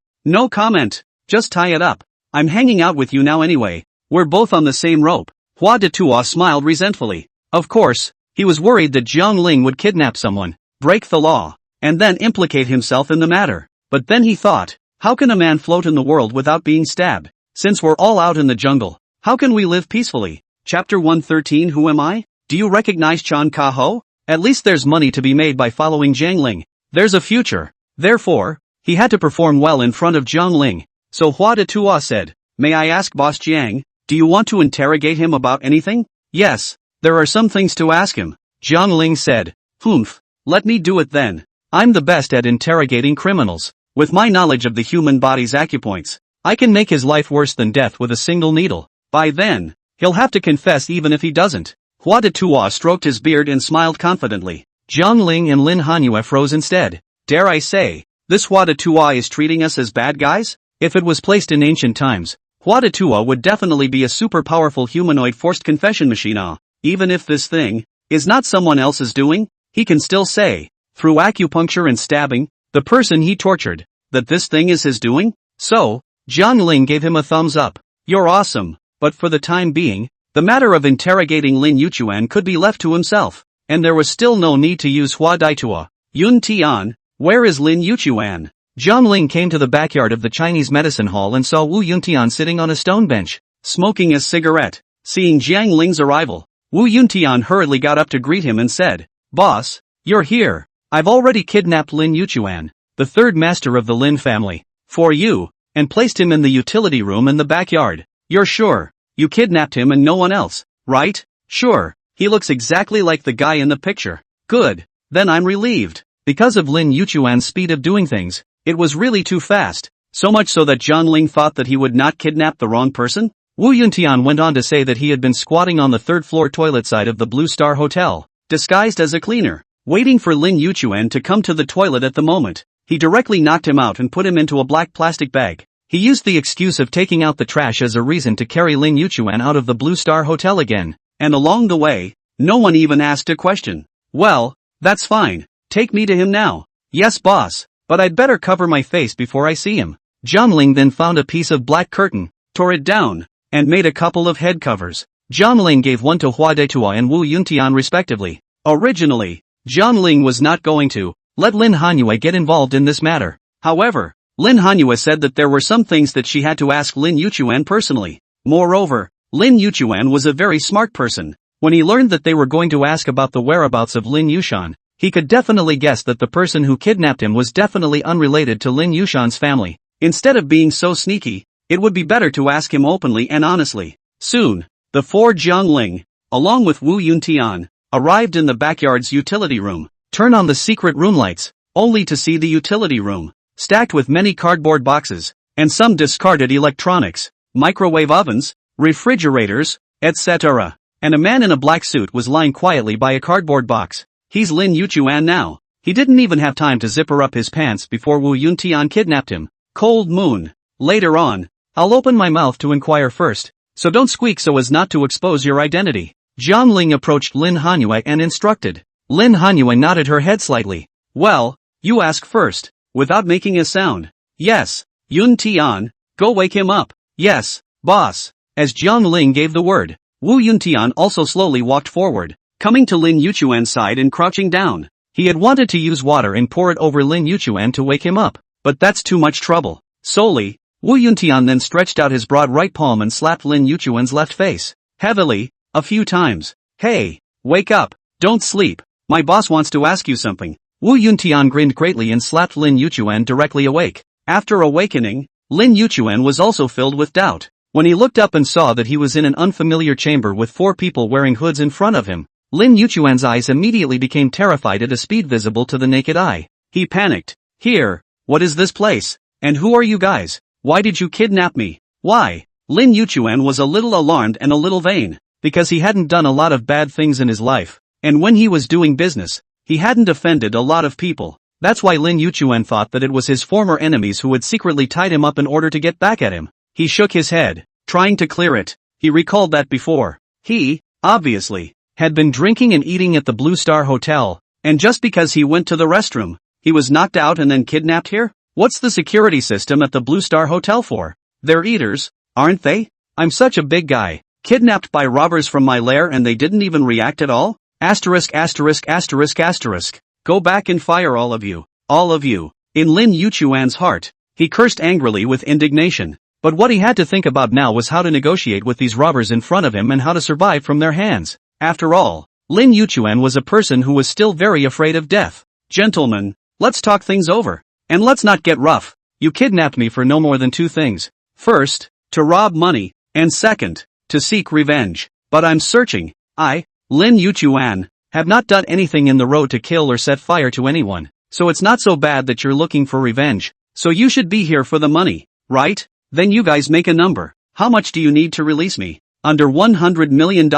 comment. Just tie it up. I'm hanging out with you now anyway. We're both on the same rope." Hua Detuo smiled resentfully. Of course, he was worried that Jiang Ling would kidnap someone, break the law, and then implicate himself in the matter. But then he thought, how can a man float in the world without being stabbed? Since we're all out in the jungle, how can we live peacefully? Chapter 113. Who am I? Do you recognize Chan Kaho? At least there's money to be made by following Jiang Ling. There's a future. Therefore, he had to perform well in front of Jiang Ling. So Hua Detuo said, "May I ask Boss Jiang, do you want to interrogate him about anything?" "Yes, there are some things to ask him." Jiang Ling said, "Humph, let me do it then. I'm the best at interrogating criminals. With my knowledge of the human body's acupoints, I can make his life worse than death with a single needle. By then, he'll have to confess even if he doesn't." Hua Detuo stroked his beard and smiled confidently. Jiang Ling and Lin Hanyue froze instead. Dare I say, this Hua Detuo is treating us as bad guys? If it was placed in ancient times, Hua Detuo would definitely be a super powerful humanoid forced confession machine. Even if this thing is not someone else's doing, he can still say, through acupuncture and stabbing, the person he tortured, that this thing is his doing? So, Jiang Ling gave him a thumbs up. "You're awesome, but for the time being, the matter of interrogating Lin Yuchuan could be left to himself, and there was still no need to use Hua Detuo." "Yun Tian, where is Lin Yuchuan?" Jiang Ling came to the backyard of the Chinese medicine hall and saw Wu Yuntian sitting on a stone bench, smoking a cigarette. Seeing Jiang Ling's arrival, Wu Yuntian hurriedly got up to greet him and said, "Boss, you're here. I've already kidnapped Lin Yuchuan, the third master of the Lin family, for you, and placed him in the utility room in the backyard." "You're sure? You kidnapped him and no one else, right?" "Sure, he looks exactly like the guy in the picture." "Good, then I'm relieved." Because of Lin Yuchuan's speed of doing things, it was really too fast, so much so that Jiang Ling thought that he would not kidnap the wrong person. Wu Yuntian went on to say that he had been squatting on the third-floor toilet side of the Blue Star Hotel, disguised as a cleaner, waiting for Lin Yuchuan to come to the toilet at the moment. He directly knocked him out and put him into a black plastic bag. He used the excuse of taking out the trash as a reason to carry Lin Yuchuan out of the Blue Star Hotel again, and along the way, no one even asked a question. "Well, that's fine. Take me to him now." "Yes, boss, but I'd better cover my face before I see him." Jiang Ling then found a piece of black curtain, tore it down, and made a couple of head covers. Jiang Ling gave one to Hua Detuo and Wu Yuntian respectively. Originally, Jiang Ling was not going to let Lin Hanyue get involved in this matter. However, Lin Hanyue said that there were some things that she had to ask Lin Yuchuan personally. Moreover, Lin Yuchuan was a very smart person. When he learned that they were going to ask about the whereabouts of Lin Yushan, he could definitely guess that the person who kidnapped him was definitely unrelated to Lin Yushan's family. Instead of being so sneaky, it would be better to ask him openly and honestly. Soon, the four Jiang Ling, along with Wu Yuntian, arrived in the backyard's utility room. Turn on the secret room lights, only to see the utility room stacked with many cardboard boxes, and some discarded electronics, microwave ovens, refrigerators, etc. And a man in a black suit was lying quietly by a cardboard box. He's Lin Yuchuan now. He didn't even have time to zipper up his pants before Wu Yuntian kidnapped him. Cold moon. Later on, I'll open my mouth to inquire first, so don't squeak so as not to expose your identity. Jiang Ling approached Lin Hanyue and instructed. Lin Hanyue nodded her head slightly. "Well, you ask first." Without making a sound. "Yes, Yun Tian, go wake him up." "Yes, boss." As Jiang Ling gave the word, Wu Yuntian also slowly walked forward, coming to Lin Yuchuan's side and crouching down. He had wanted to use water and pour it over Lin Yuchuan to wake him up, but that's too much trouble. Solely, Wu Yuntian then stretched out his broad right palm and slapped Lin Yuchuan's left face, heavily, a few times. Hey, wake up, don't sleep, my boss wants to ask you something. Wu Yuntian grinned greatly and slapped Lin Yuchuan directly awake. After awakening, Lin Yuchuan was also filled with doubt. When he looked up and saw that he was in an unfamiliar chamber with 4 people wearing hoods in front of him, Lin Yuchuan's eyes immediately became terrified at a speed visible to the naked eye. He panicked. Here, what is this place? And who are you guys? Why did you kidnap me? Why? Lin Yuchuan was a little alarmed and a little vain, because he hadn't done a lot of bad things in his life, and when he was doing business, he hadn't offended a lot of people. That's why Lin Yuchuan thought that it was his former enemies who had secretly tied him up in order to get back at him. He shook his head, trying to clear it. He recalled that before, he, obviously, had been drinking and eating at the Blue Star Hotel, and just because he went to the restroom, he was knocked out and then kidnapped here? What's the security system at the Blue Star Hotel for? They're eaters, aren't they? I'm such a big guy, kidnapped by robbers from my lair and they didn't even react at all? Asterisk asterisk asterisk asterisk. Go back and fire all of you. All of you. In Lin Yuchuan's heart, he cursed angrily with indignation. But what he had to think about now was how to negotiate with these robbers in front of him and how to survive from their hands. After all, Lin Yuchuan was a person who was still very afraid of death. Gentlemen, let's talk things over. And let's not get rough. You kidnapped me for no more than 2 things. First, to rob money, and second, to seek revenge. But I'm searching. I, Lin Yuchuan, have not done anything in the road to kill or set fire to anyone. So it's not so bad that you're looking for revenge. So you should be here for the money, right? Then you guys make a number. How much do you need to release me? Under $100 million.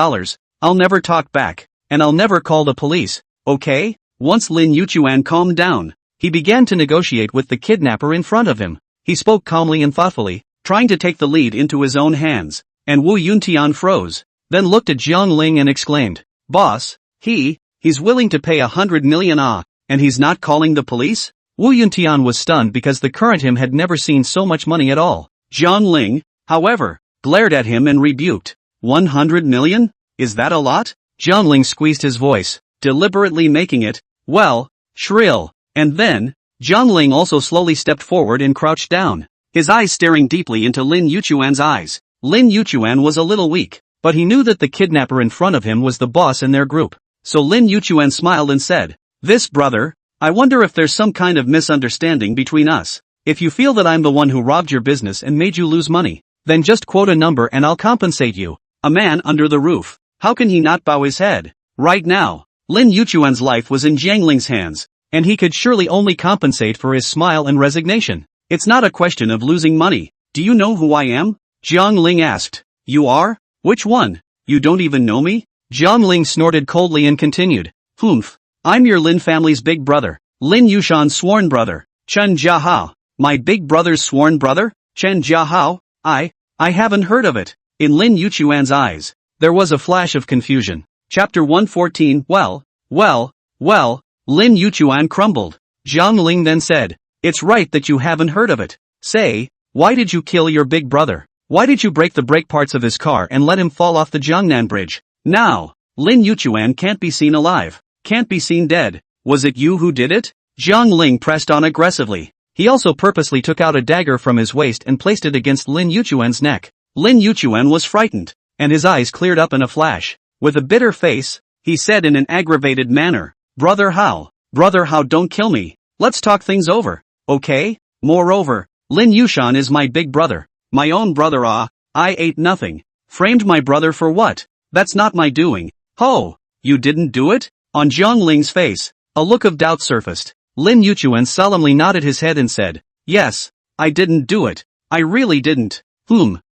I'll never talk back. And I'll never call the police, okay? Once Lin Yuchuan calmed down, he began to negotiate with the kidnapper in front of him. He spoke calmly and thoughtfully, trying to take the lead into his own hands, and Wu Yuntian froze, then looked at Jiang Ling and exclaimed, Boss, he's willing to pay 100 million and he's not calling the police? Wu Yuntian was stunned because the current him had never seen so much money at all. Jiang Ling, however, glared at him and rebuked, 100 million? Is that a lot? Jiang Ling squeezed his voice, deliberately making it, well, shrill. And then, Jiang Ling also slowly stepped forward and crouched down, his eyes staring deeply into Lin Yuchuan's eyes. Lin Yuchuan was a little weak, but he knew that the kidnapper in front of him was the boss in their group. So Lin Yuchuan smiled and said, This brother, I wonder if there's some kind of misunderstanding between us. If you feel that I'm the one who robbed your business and made you lose money, then just quote a number and I'll compensate you. A man under the roof. How can he not bow his head? Right now, Lin Yuchuan's life was in Jiang Ling's hands, and he could surely only compensate for his smile and resignation. It's not a question of losing money. Do you know who I am? Jiang Ling asked. You are? Which one? You don't even know me? Jiang Ling snorted coldly and continued. Humph. I'm your Lin family's big brother. Lin Yushan's sworn brother. Chen Jiahao. My big brother's sworn brother? Chen Jiahao? I haven't heard of it. In Lin Yuchuan's eyes, there was a flash of confusion. Chapter 114. Well. Lin Yuchuan crumbled. Jiang Ling then said, It's right that you haven't heard of it. Say, why did you kill your big brother? Why did you break the brake parts of his car and let him fall off the Jiangnan Bridge? Now, Lin Yuchuan can't be seen alive, can't be seen dead. Was it you who did it? Jiang Ling pressed on aggressively. He also purposely took out a dagger from his waist and placed it against Lin Yuchuan's neck. Lin Yuchuan was frightened, and his eyes cleared up in a flash. With a bitter face, he said in an aggravated manner, Brother Hao, don't kill me. Let's talk things over, okay? Moreover, Lin Yushan is my big brother. My own brother I ate nothing. Framed my brother for what? That's not my doing. Ho! You didn't do it? On Jiang Ling's face, a look of doubt surfaced. Lin Yuchuan solemnly nodded his head and said, Yes, I didn't do it. I really didn't.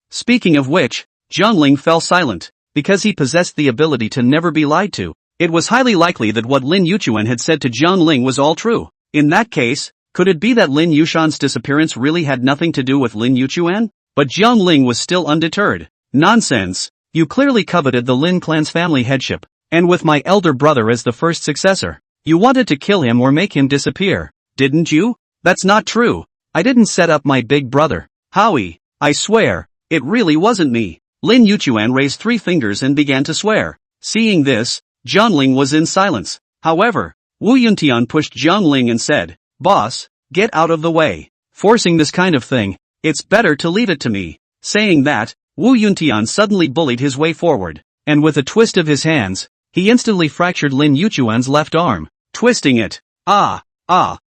Speaking of which, Jiang Ling fell silent, because he possessed the ability to never be lied to. It was highly likely that what Lin Yuchuan had said to Jiang Ling was all true. In that case, could it be that Lin Yushan's disappearance really had nothing to do with Lin Yuchuan? But Jiang Ling was still undeterred. Nonsense. You clearly coveted the Lin clan's family headship, and with my elder brother as the first successor, you wanted to kill him or make him disappear, didn't you? That's not true. I didn't set up my big brother. Howie, I swear, it really wasn't me. Lin Yuchuan raised 3 fingers and began to swear. Seeing this, Jiang Ling was in silence. However, Wu Yuntian pushed Jiang Ling and said, Boss, get out of the way. Forcing this kind of thing, It's better to leave it to me. Saying that, Wu Yuntian suddenly bullied his way forward, and with a twist of his hands, he instantly fractured Lin Yuchuan's left arm, twisting it. Ah,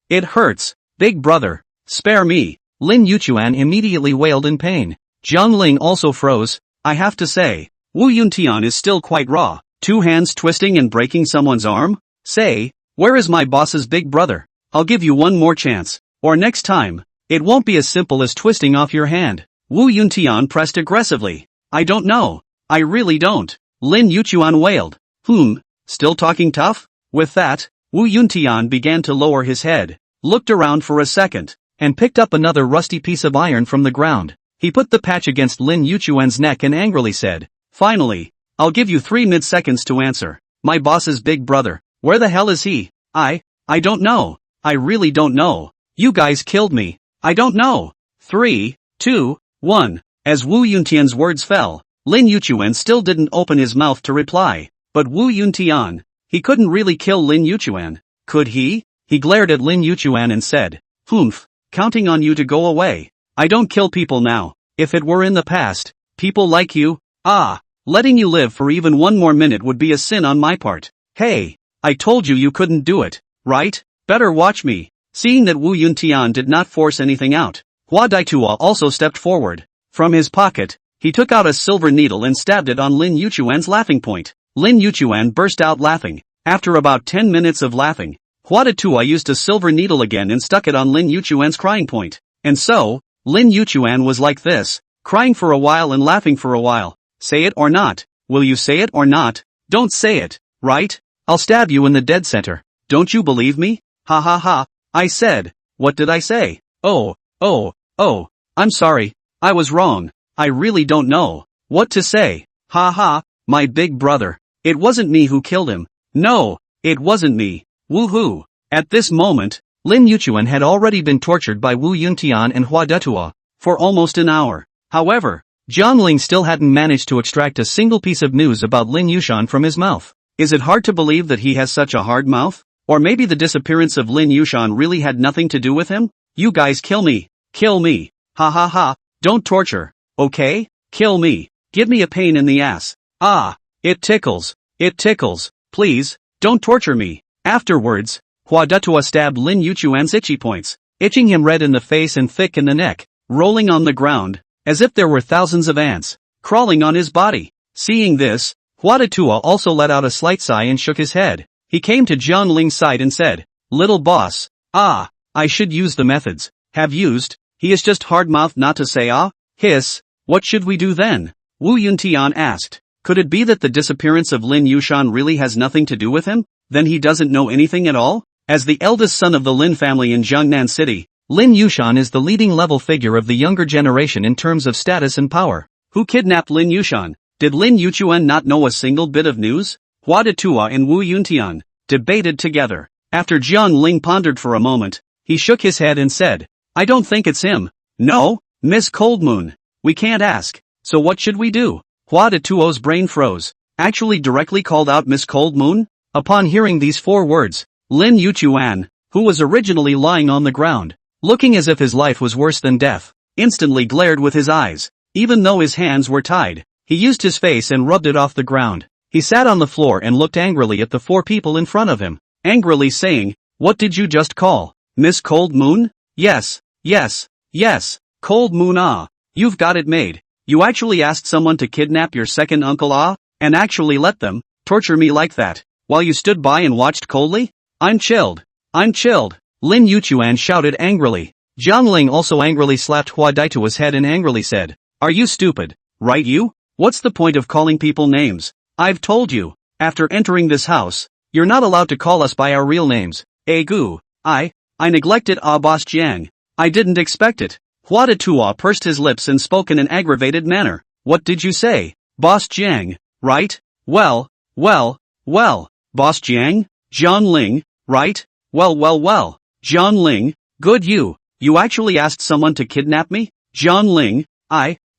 it hurts. Big brother, spare me. Lin Yuchuan immediately wailed in pain. Jiang Ling also froze. I have to say, Wu Yuntian is still quite raw. 2 hands twisting and breaking someone's arm? Say, where is my boss's big brother? I'll give you one more chance, or next time, it won't be as simple as twisting off your hand. Wu Yuntian pressed aggressively. I don't know. I really don't. Lin Yuchuan wailed. Still talking tough? With that, Wu Yuntian began to lower his head, looked around for a second, and picked up another rusty piece of iron from the ground. He put the patch against Lin Yuchuan's neck and angrily said, finally, I'll give you 3 mid-seconds to answer. My boss's big brother, where the hell is he? I don't know. I really don't know. You guys killed me. I don't know. 3, 2, 1. As Wu Yuntian's words fell, Lin Yuchuan still didn't open his mouth to reply. But Wu Yuntian, he couldn't really kill Lin Yuchuan, could he? He glared at Lin Yuchuan and said, counting on you to go away. I don't kill people now. If it were in the past, people like you, letting you live for even 1 more minute would be a sin on my part. Hey, I told you couldn't do it, right? Better watch me. Seeing that Wu Yuntian did not force anything out, Hua Daitua also stepped forward. From his pocket, he took out a silver needle and stabbed it on Lin Yuchuan's laughing point. Lin Yuchuan burst out laughing. After about 10 minutes of laughing, Hua Daitua used a silver needle again and stuck it on Lin Yuchuan's crying point. And so, Lin Yuchuan was like this, crying for a while and laughing for a while. Say it or not? Will you say it or not? Don't say it, right? I'll stab you in the dead center. Don't you believe me? Ha ha ha. I said, what did I say? Oh, I'm sorry. I was wrong. I really don't know what to say. Ha ha, my big brother. It wasn't me who killed him. No, it wasn't me. Woohoo. At this moment, Lin Yuchuan had already been tortured by Wu Yuntian and Hua Daitua for almost an hour. However, Jiang Ling still hadn't managed to extract a single piece of news about Lin Yuxian from his mouth. Is it hard to believe that he has such a hard mouth? Or maybe the disappearance of Lin Yuxian really had nothing to do with him? You guys kill me. Kill me. Ha ha ha. Don't torture. Okay? Kill me. Give me a pain in the ass. It tickles. It tickles. Please, don't torture me. Afterwards, Hua Daitua stabbed Lin Yuchuan's itchy points, itching him red in the face and thick in the neck, rolling on the ground, as if there were thousands of ants, crawling on his body. Seeing this, Hua Daitua also let out a slight sigh and shook his head. He came to Jiang Ling's side and said, little boss, I should use the methods. Have used. He is just hard-mouthed not to say hiss. What should we do then? Wu Yuntian asked. Could it be that the disappearance of Lin Yuxian really has nothing to do with him? Then he doesn't know anything at all? As the eldest son of the Lin family in Jiangnan City, Lin Yuxian is the leading level figure of the younger generation in terms of status and power. Who kidnapped Lin Yuxian? Did Lin Yuchuan not know a single bit of news? Hua Daitua and Wu Yuntian debated together. After Jiang Ling pondered for a moment, he shook his head and said, I don't think it's him. No, Miss Coldmoon. We can't ask. So what should we do? Hua Daituo's brain froze. Actually directly called out Miss Coldmoon? Upon hearing these 4 words, Lin Yuchuan, who was originally lying on the ground, looking as if his life was worse than death, instantly glared with his eyes. Even though his hands were tied, he used his face and rubbed it off the ground. He sat on the floor and looked angrily at the 4 people in front of him, angrily saying, what did you just call? Miss Cold Moon? Yes, Cold Moon you've got it made. You actually asked someone to kidnap your second uncle and actually let them torture me like that, while you stood by and watched coldly? I'm chilled. Lin Yuchuan shouted angrily. Jiang Ling also angrily slapped Hua Daitua's head and angrily said, are you stupid, right you? What's the point of calling people names? I've told you, after entering this house, you're not allowed to call us by our real names. Gu, I neglected Boss Jiang. I didn't expect it. Hua Daitua pursed his lips and spoke in an aggravated manner. What did you say? Boss Jiang, right? Well, Boss Jiang? Jiang Ling, right? Well, Jiang Ling, good you actually asked someone to kidnap me? Jiang Ling,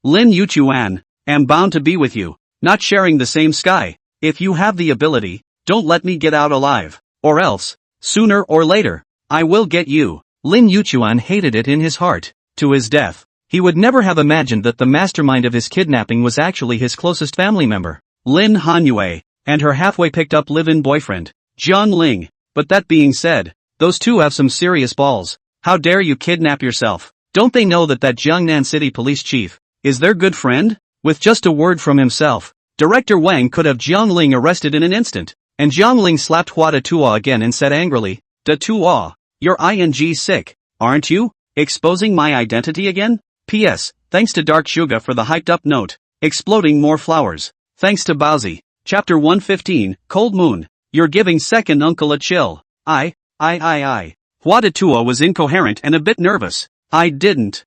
Lin Yuchuan, am bound to be with you, not sharing the same sky. If you have the ability, don't let me get out alive, or else, sooner or later, I will get you. Lin Yuchuan hated it in his heart. To his death, He would never have imagined that the mastermind of his kidnapping was actually his closest family member, Lin Hanyue, and her halfway picked up live-in boyfriend, Jiang Ling. But that being said, those two have some serious balls. How dare you kidnap yourself? Don't they know that Jiangnan City police chief is their good friend? With just a word from himself, Director Wang could have Jiang Ling arrested in an instant. And Jiang Ling slapped Hua Datua again and said angrily, Datua, you're ing sick, aren't you? Exposing my identity again? P.S. Thanks to Dark Suga for the hyped up note. Exploding more flowers. Thanks to Bowsy. Chapter 115, Cold Moon. You're giving second uncle a chill. I. Hua Datua was incoherent and a bit nervous. I didn't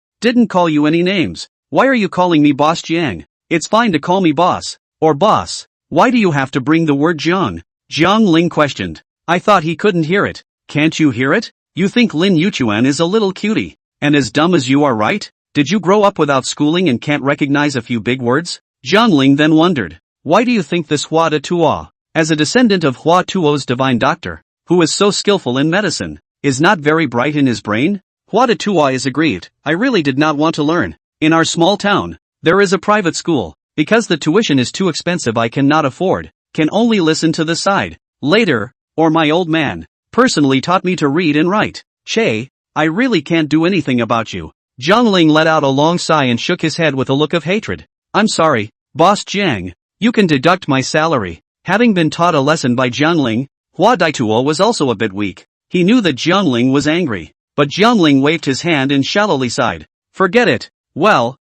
call you any names. Why are you calling me Boss Jiang? It's fine to call me boss. Or boss. Why do you have to bring the word Jiang? Jiang Ling questioned. I thought he couldn't hear it. Can't you hear it? You think Lin Yuchuan is a little cutie. And as dumb as you are, right? Did you grow up without schooling and can't recognize a few big words? Jiang Ling then wondered. Why do you think this Hua Datua, as a descendant of Hua Tuo's divine doctor, who is so skillful in medicine, is not very bright in his brain? Hua Datua is aggrieved. I really did not want to learn. In our small town, there is a private school. Because the tuition is too expensive I cannot afford, can only listen to the side. Later, or my old man, personally taught me to read and write. Che, I really can't do anything about you. Jiang Ling let out a long sigh and shook his head with a look of hatred. I'm sorry, Boss Jiang. You can deduct my salary. Having been taught a lesson by Jiang Ling, Hua Daituo was also a bit weak. He knew that Jiang Ling was angry, but Jiang Ling waved his hand and shallowly sighed. Forget it. Well,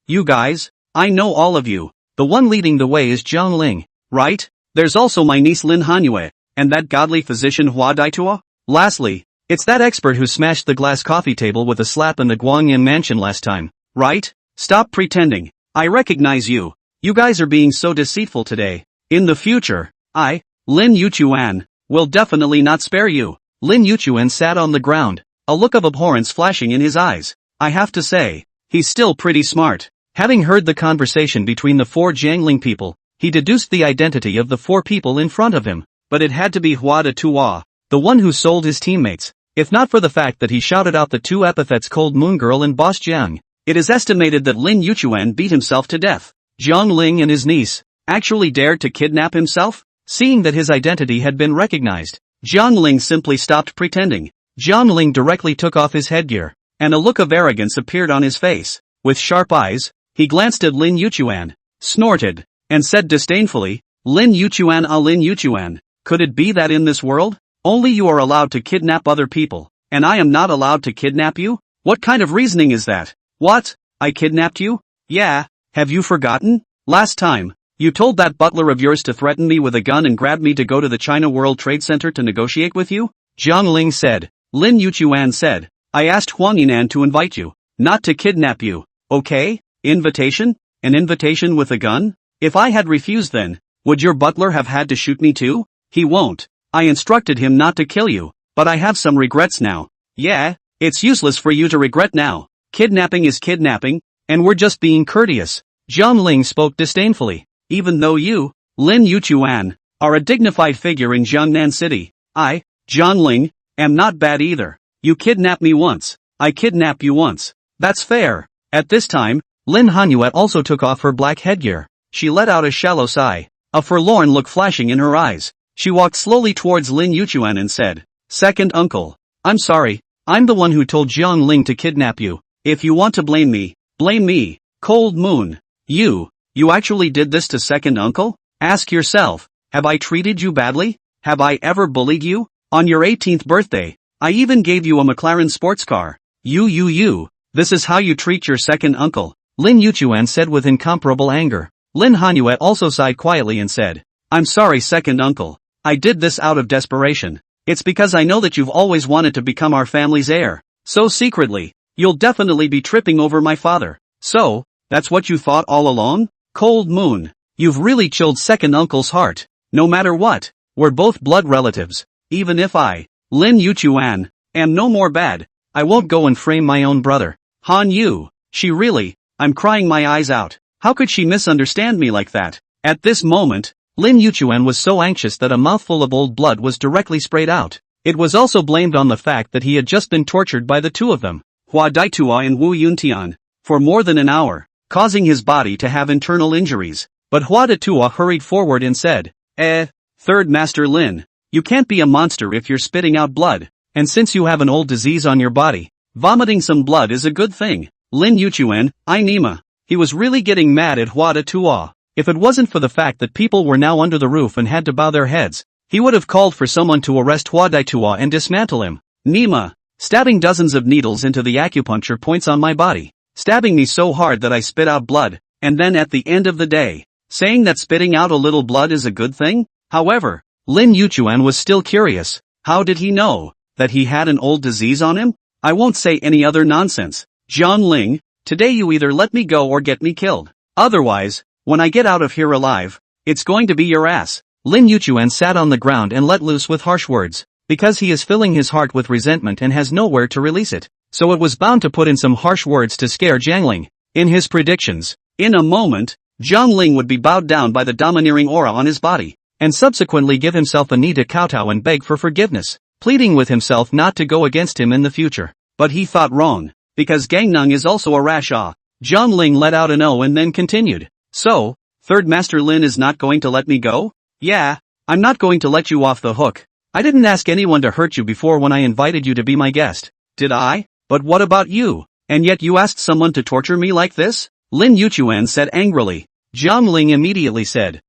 you guys, I know all of you. The one leading the way is Jiang Ling, right? There's also my niece Lin Hanyue, and that godly physician Hua Daituo. Lastly, it's that expert who smashed the glass coffee table with a slap in the Guangyin mansion last time, right? Stop pretending. I recognize you. You guys are being so deceitful today. In the future, I, Lin Yuchuan, will definitely not spare you. Lin Yuchuan sat on the ground, a look of abhorrence flashing in his eyes. I have to say, he's still pretty smart. Having heard the conversation between the four Jiangling people, he deduced the identity of the four people in front of him, but it had to be Hua Datua, the one who sold his teammates. If not for the fact that he shouted out the two epithets Cold Moon Girl and Boss Jiang, it is estimated that Lin Yuchuan beat himself to death. Jiang Ling and his niece actually dared to kidnap himself? Seeing that his identity had been recognized, Jiang Ling simply stopped pretending. Jiang Ling directly took off his headgear, and a look of arrogance appeared on his face. With sharp eyes, he glanced at Lin Yuchuan, snorted, and said disdainfully, Lin Yuchuan, Lin Yuchuan, could it be that in this world, only you are allowed to kidnap other people, and I am not allowed to kidnap you? What kind of reasoning is that? What? I kidnapped you? Yeah, have you forgotten? Last time, you told that butler of yours to threaten me with a gun and grab me to go to the China World Trade Center to negotiate with you? Jiang Ling said. Lin Yuchuan said, I asked Huang Yinan to invite you, not to kidnap you, okay? Invitation? An invitation with a gun? If I had refused then, would your butler have had to shoot me too? He won't. I instructed him not to kill you, but I have some regrets now. Yeah, it's useless for you to regret now. Kidnapping is kidnapping, and we're just being courteous. Jiang Ling spoke disdainfully. Even though you, Lin Yuchuan, are a dignified figure in Jiangnan City, I, Jiang Ling, am not bad either. You kidnapped me once, I kidnap you once. That's fair. At this time, Lin Hanyue also took off her black headgear. She let out a shallow sigh, a forlorn look flashing in her eyes. She walked slowly towards Lin Yuchuan and said, Second uncle, I'm sorry, I'm the one who told Jiang Ling to kidnap you. If you want to blame me, blame me. Cold Moon. You actually did this to second uncle? Ask yourself, have I treated you badly? Have I ever bullied you? On your 18th birthday, I even gave you a McLaren sports car. This is how you treat your second uncle, Lin Yuchuan said with incomparable anger. Lin Hanyue also sighed quietly and said, I'm sorry second uncle, I did this out of desperation. It's because I know that you've always wanted to become our family's heir. So secretly, you'll definitely be tripping over my father. So, that's what you thought all along? Cold Moon, you've really chilled second uncle's heart. No matter what, we're both blood relatives. Even if I, Lin Yuchuan, am no more bad, I won't go and frame my own brother. Han Yu, I'm crying my eyes out. How could she misunderstand me like that? At this moment, Lin Yuchuan was so anxious that a mouthful of old blood was directly sprayed out. It was also blamed on the fact that he had just been tortured by the two of them. Hua Daitua and Wu Yuntian, for more than an hour, causing his body to have internal injuries. But Hua Daitua hurried forward and said, Third Master Lin, you can't be a monster if you're spitting out blood, and since you have an old disease on your body, vomiting some blood is a good thing. Lin Yuchuan, I Nima. He was really getting mad at Hua Daitua. If it wasn't for the fact that people were now under the roof and had to bow their heads, he would have called for someone to arrest Hua Daitua and dismantle him. Nima, stabbing dozens of needles into the acupuncture points on my body, stabbing me so hard that I spit out blood, and then at the end of the day, saying that spitting out a little blood is a good thing? However, Lin Yuchuan was still curious. How did he know that he had an old disease on him? I won't say any other nonsense. Zhang Ling, today you either let me go or get me killed. Otherwise, when I get out of here alive, it's going to be your ass. Lin Yuchuan sat on the ground and let loose with harsh words, because he is filling his heart with resentment and has nowhere to release it. So it was bound to put in some harsh words to scare Zhang Ling. In his predictions, in a moment, Zhang Ling would be bowed down by the domineering aura on his body, and subsequently give himself a knee to kowtow and beg for forgiveness, pleading with himself not to go against him in the future. But he thought wrong, because Gangnam is also a rash ah. Zhang Ling let out an oh and then continued. So, Third Master Lin is not going to let me go? Yeah, I'm not going to let you off the hook. I didn't ask anyone to hurt you before when I invited you to be my guest, did I? But what about you? And yet you asked someone to torture me like this? Lin Yuchuan said angrily. Zhang Ling immediately said,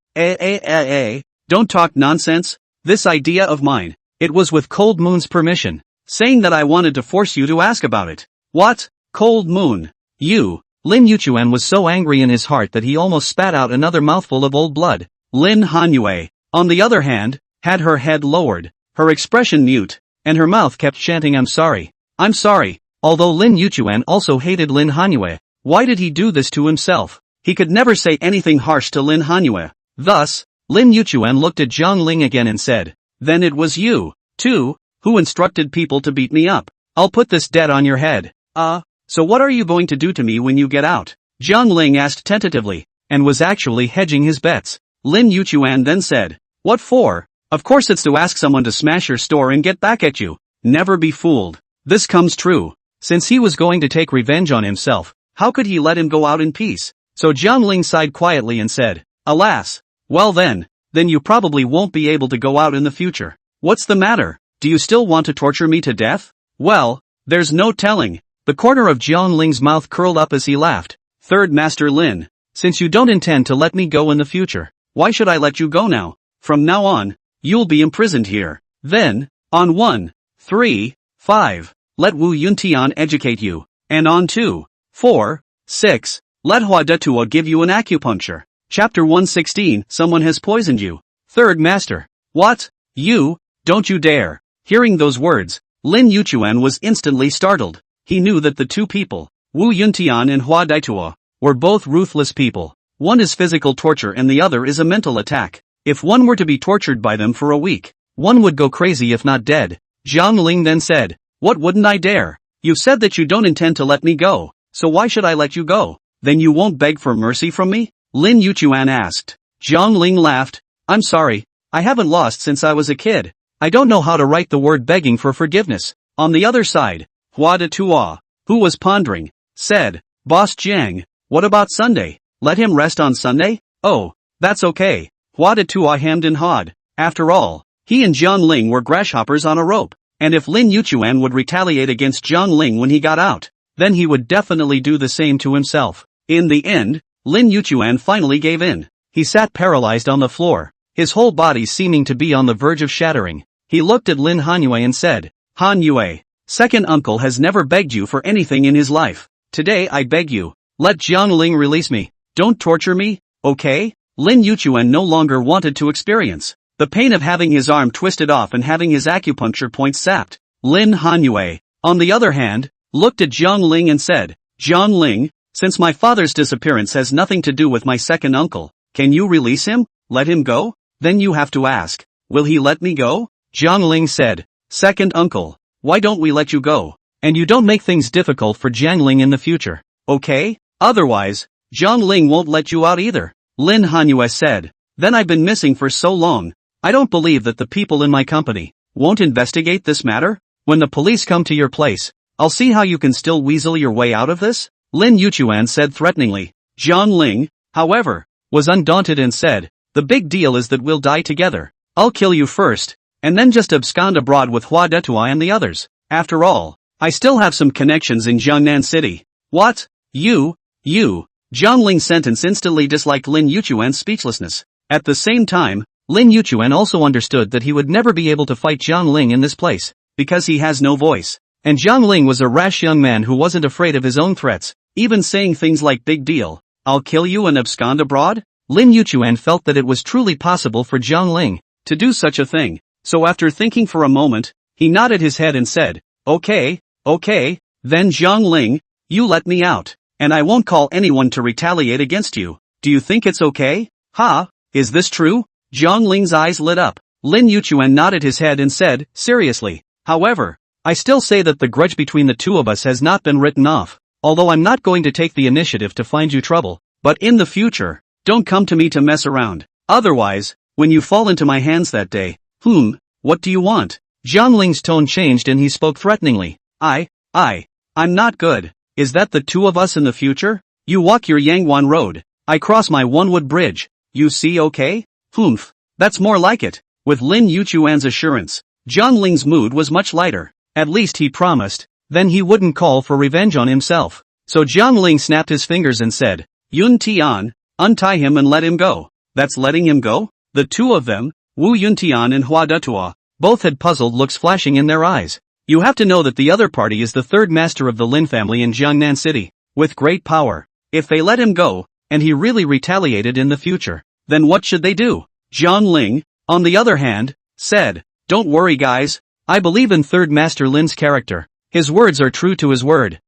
don't talk nonsense. This idea of mine, it was with Cold Moon's permission, saying that I wanted to force you to ask about it. What? Cold Moon? You? Lin Yuchuan was so angry in his heart that he almost spat out another mouthful of old blood. Lin Hanyue, on the other hand, had her head lowered, her expression mute, and her mouth kept chanting I'm sorry. I'm sorry. Although Lin Yuchuan also hated Lin Hanyue, why did he do this to himself? He could never say anything harsh to Lin Hanyue. Thus, Lin Yuchuan looked at Zhang Ling again and said, then it was you, too, who instructed people to beat me up. I'll put this debt on your head. So what are you going to do to me when you get out? Zhang Ling asked tentatively, and was actually hedging his bets. Lin Yuchuan then said, what for? Of course it's to ask someone to smash your store and get back at you. Never be fooled. This comes true. Since he was going to take revenge on himself, how could he let him go out in peace? So Zhang Ling sighed quietly and said, alas. Well then you probably won't be able to go out in the future. What's the matter? Do you still want to torture me to death? Well, there's no telling. The corner of Zhang Ling's mouth curled up as he laughed. Third Master Lin, since you don't intend to let me go in the future, why should I let you go now? From now on, you'll be imprisoned here. Then, on 1, 3, 5, let Wu Yuntian educate you. And on 2, 4, 6, let Hua Daitua give you an acupuncture. Chapter 116, someone has poisoned you. Third Master. What? You? Don't you dare. Hearing those words, Lin Yuchuan was instantly startled. He knew that the two people, Wu Yuntian and Hua Daitua, were both ruthless people. One is physical torture and the other is a mental attack. If one were to be tortured by them for a week, one would go crazy if not dead. Zhang Ling then said, what wouldn't I dare? You said that you don't intend to let me go, so why should I let you go? Then you won't beg for mercy from me? Lin Yuchuan asked. Zhang Ling laughed. I'm sorry, I haven't lost since I was a kid. I don't know how to write the word begging for forgiveness. On the other side, Hua Daitua, who was pondering, said, Boss Jiang, what about Sunday? Let him rest on Sunday? Oh, that's okay. Hua Daitua hemmed and hawed. After all, he and Zhang Ling were grasshoppers on a rope, and if Lin Yuchuan would retaliate against Zhang Ling when he got out, then he would definitely do the same to himself. In the end, Lin Yuchuan finally gave in. He sat paralyzed on the floor, his whole body seeming to be on the verge of shattering. He looked at Lin Hanyue and said, Hanyue, second uncle has never begged you for anything in his life. Today I beg you, let Zhang Ling release me. Don't torture me, okay? Lin Yuchuan no longer wanted to experience the pain of having his arm twisted off and having his acupuncture point sapped. Lin Hanyue, on the other hand, looked at Zhang Ling and said, Zhang Ling, since my father's disappearance has nothing to do with my second uncle, can you release him? Let him go? Then you have to ask, will he let me go? Zhang Ling said, second uncle, why don't we let you go? And you don't make things difficult for Zhang Ling in the future, okay? Otherwise, Zhang Ling won't let you out either. Lin Hanyue said, then I've been missing for so long. I don't believe that the people in my company won't investigate this matter. When the police come to your place, I'll see how you can still weasel your way out of this, Lin Yuchuan said threateningly. Zhang Ling, however, was undaunted and said, the big deal is that we'll die together. I'll kill you first, and then just abscond abroad with Hua Detua and the others. After all, I still have some connections in Jiangnan City. What? You? Zhang Ling's sentence instantly disliked Lin Yuchuan's speechlessness. At the same time, Lin Yuchuan also understood that he would never be able to fight Zhang Ling in this place, because he has no voice. And Zhang Ling was a rash young man who wasn't afraid of his own threats, even saying things like big deal. I'll kill you and abscond abroad? Lin Yuchuan felt that it was truly possible for Zhang Ling to do such a thing. So after thinking for a moment, he nodded his head and said, okay, then Zhang Ling, you let me out, and I won't call anyone to retaliate against you. Do you think it's okay? Ha, is this true? Zhang Ling's eyes lit up. Lin Yuchuan nodded his head and said, seriously. However, I still say that the grudge between the two of us has not been written off, although I'm not going to take the initiative to find you trouble. But in the future, don't come to me to mess around. Otherwise, when you fall into my hands that day, what do you want? Zhang Ling's tone changed and he spoke threateningly. I'm not good. Is that the two of us in the future? You walk your Yangwan Road, I cross my Onewood Bridge. You see okay? That's more like it. With Lin Yuchuan's assurance, Zhang Ling's mood was much lighter. At least he promised, then he wouldn't call for revenge on himself. So Zhang Ling snapped his fingers and said, Yun Tian, untie him and let him go. That's letting him go? The two of them, Wu Yuntian and Hua Detua, both had puzzled looks flashing in their eyes. You have to know that the other party is the third master of the Lin family in Jiangnan City, with great power. If they let him go, and he really retaliated in the future, then what should they do? Zhang Ling, on the other hand, said, don't worry guys, I believe in third master Lin's character. His words are true to his word.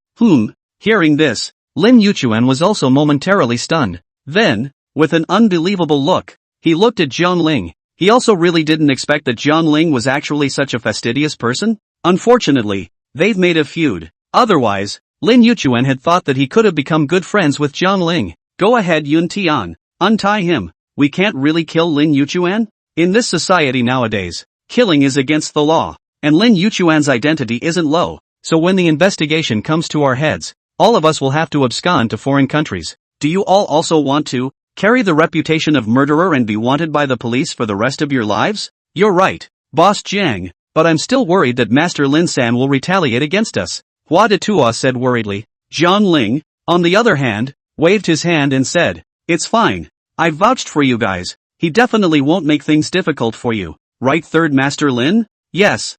Hearing this, Lin Yuchuan was also momentarily stunned. Then, with an unbelievable look, he looked at Zhang Ling. He also really didn't expect that Zhang Ling was actually such a fastidious person. Unfortunately, they've made a feud. Otherwise, Lin Yuchuan had thought that he could have become good friends with Zhang Ling. Go ahead Yun Tian, untie him. We can't really kill Lin Yuchuan? In this society nowadays, killing is against the law, and Lin Yuchuan's identity isn't low, so when the investigation comes to our heads, all of us will have to abscond to foreign countries. Do you all also want to carry the reputation of murderer and be wanted by the police for the rest of your lives? You're right, Boss Jiang, but I'm still worried that Master Lin San will retaliate against us, Hua Detua said worriedly. Zhang Ling, on the other hand, waved his hand and said, it's fine. I vouched for you guys. He definitely won't make things difficult for you. Right Third Master Lin? Yes.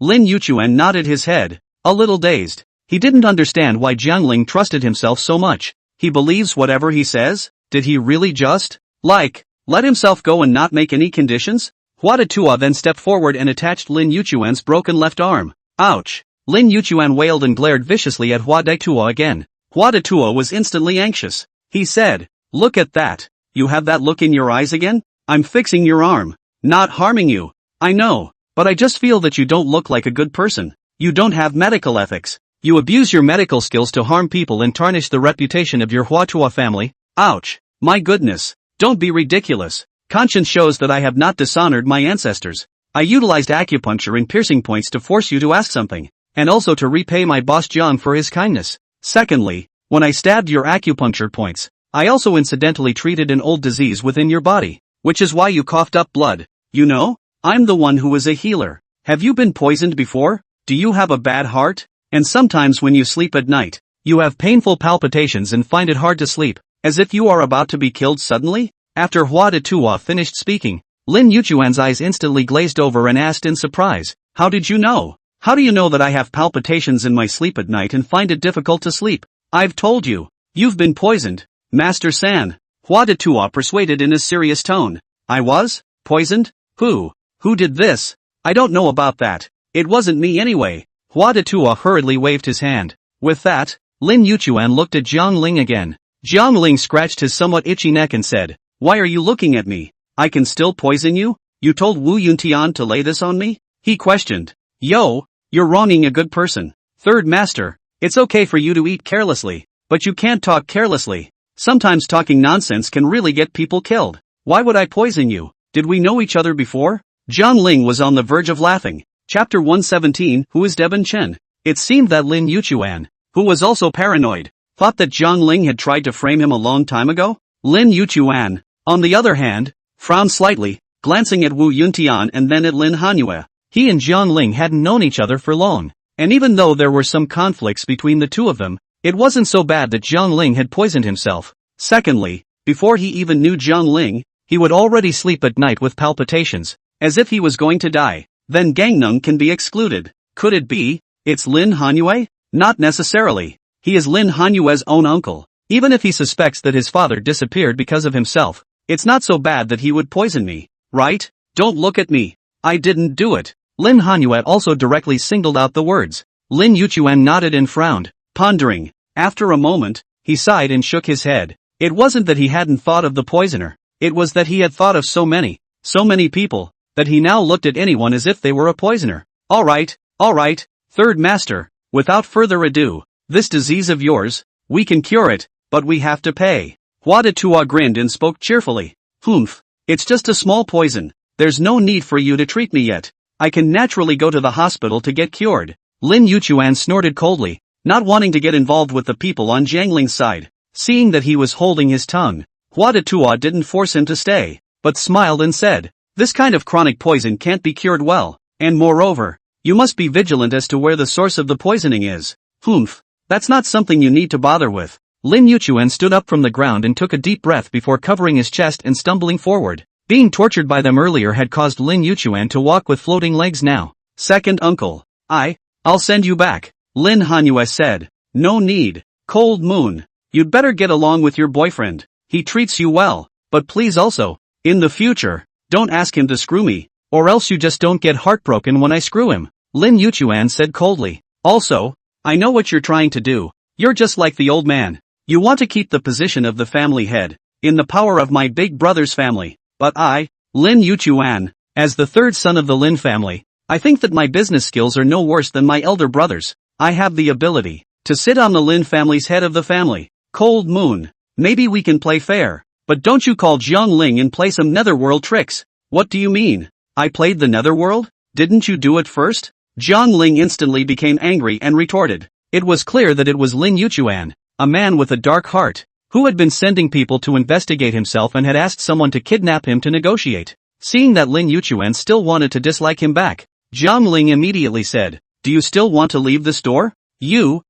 Lin Yuchuan nodded his head, a little dazed. He didn't understand why Zhang Ling trusted himself so much. He believes whatever he says? Did he really just, let himself go and not make any conditions? Hua Detua then stepped forward and attached Lin Yuchuan's broken left arm. Ouch! Lin Yuchuan wailed and glared viciously at Hua Detua again. Hua Detua was instantly anxious. He said, look at that. You have that look in your eyes again? I'm fixing your arm. Not harming you. I know, but I just feel that you don't look like a good person. You don't have medical ethics. You abuse your medical skills to harm people and tarnish the reputation of your Huatua family. Ouch. My goodness. Don't be ridiculous. Conscience shows that I have not dishonored my ancestors. I utilized acupuncture and piercing points to force you to ask something, and also to repay my boss Jiang for his kindness. Secondly, when I stabbed your acupuncture points, I also incidentally treated an old disease within your body, which is why you coughed up blood. You know, I'm the one who is a healer. Have you been poisoned before? Do you have a bad heart? And sometimes when you sleep at night, you have painful palpitations and find it hard to sleep, as if you are about to be killed suddenly? After Hua Detua finished speaking, Lin Yuchuan's eyes instantly glazed over and asked in surprise, how did you know? How do you know that I have palpitations in my sleep at night and find it difficult to sleep? I've told you. You've been poisoned, Master San. Hua Detua persuaded in a serious tone. I was? Poisoned? Who did this? I don't know about that. It wasn't me anyway. Hua Detua hurriedly waved his hand. With that, Lin Yuchuan looked at Zhang Ling again. Zhang Ling scratched his somewhat itchy neck and said, why are you looking at me? I can still poison you? You told Wu Yuntian to lay this on me? He questioned. Yo, you're wronging a good person. Third Master, it's okay for you to eat carelessly, but you can't talk carelessly. Sometimes talking nonsense can really get people killed. Why would I poison you? Did we know each other before? Zhang Ling was on the verge of laughing. Chapter 117, Who is Deben Chen? It seemed that Lin Yuchuan, who was also paranoid, thought that Zhang Ling had tried to frame him a long time ago. Lin Yuchuan, on the other hand, frowned slightly, glancing at Wu Yuntian and then at Lin Hanyue. He and Zhang Ling hadn't known each other for long, and even though there were some conflicts between the two of them, it wasn't so bad that Zhang Ling had poisoned himself. Secondly, before he even knew Zhang Ling, he would already sleep at night with palpitations, as if he was going to die. Then Gangnung can be excluded. Could it be, it's Lin Hanyue? Not necessarily. He is Lin Hanyue's own uncle. Even if he suspects that his father disappeared because of himself, it's not so bad that he would poison me, right? Don't look at me. I didn't do it. Lin Hanyue also directly singled out the words. Lin Yuchuan nodded and frowned, pondering. After a moment, he sighed and shook his head. It wasn't that he hadn't thought of the poisoner. It was that he had thought of so many people, that he now looked at anyone as if they were a poisoner. Alright, third master, without further ado, this disease of yours, we can cure it, but we have to pay. Hua de Tua grinned and spoke cheerfully. Humph, it's just a small poison. There's no need for you to treat me yet. I can naturally go to the hospital to get cured. Lin Yuchuan snorted coldly, not wanting to get involved with the people on Zhang Ling's side. Seeing that he was holding his tongue, Hua de Tua didn't force him to stay, but smiled and said, this kind of chronic poison can't be cured well, and moreover, you must be vigilant as to where the source of the poisoning is. Humph, that's not something you need to bother with. Lin Yuchuan stood up from the ground and took a deep breath before covering his chest and stumbling forward. Being tortured by them earlier had caused Lin Yuchuan to walk with floating legs now. Second uncle, I'll send you back, Lin Hanyue said. No need. Cold Moon, you'd better get along with your boyfriend. He treats you well, but please also, in the future, don't ask him to screw me, or else you just don't get heartbroken when I screw him, Lin Yuchuan said coldly. Also, I know what you're trying to do. You're just like the old man. You want to keep the position of the family head, in the power of my big brother's family. But I, Lin Yuchuan, as the third son of the Lin family, I think that my business skills are no worse than my elder brother's. I have the ability to sit on the Lin family's head of the family. Cold Moon, maybe we can play fair, but don't you call Zhang Ling and play some netherworld tricks. What do you mean? I played the netherworld? Didn't you do it first? Zhang Ling instantly became angry and retorted. It was clear that it was Lin Yuchuan, a man with a dark heart, who had been sending people to investigate himself and had asked someone to kidnap him to negotiate. Seeing that Lin Yuchuan still wanted to dislike him back, Zhang Ling immediately said, do you still want to leave the store? You,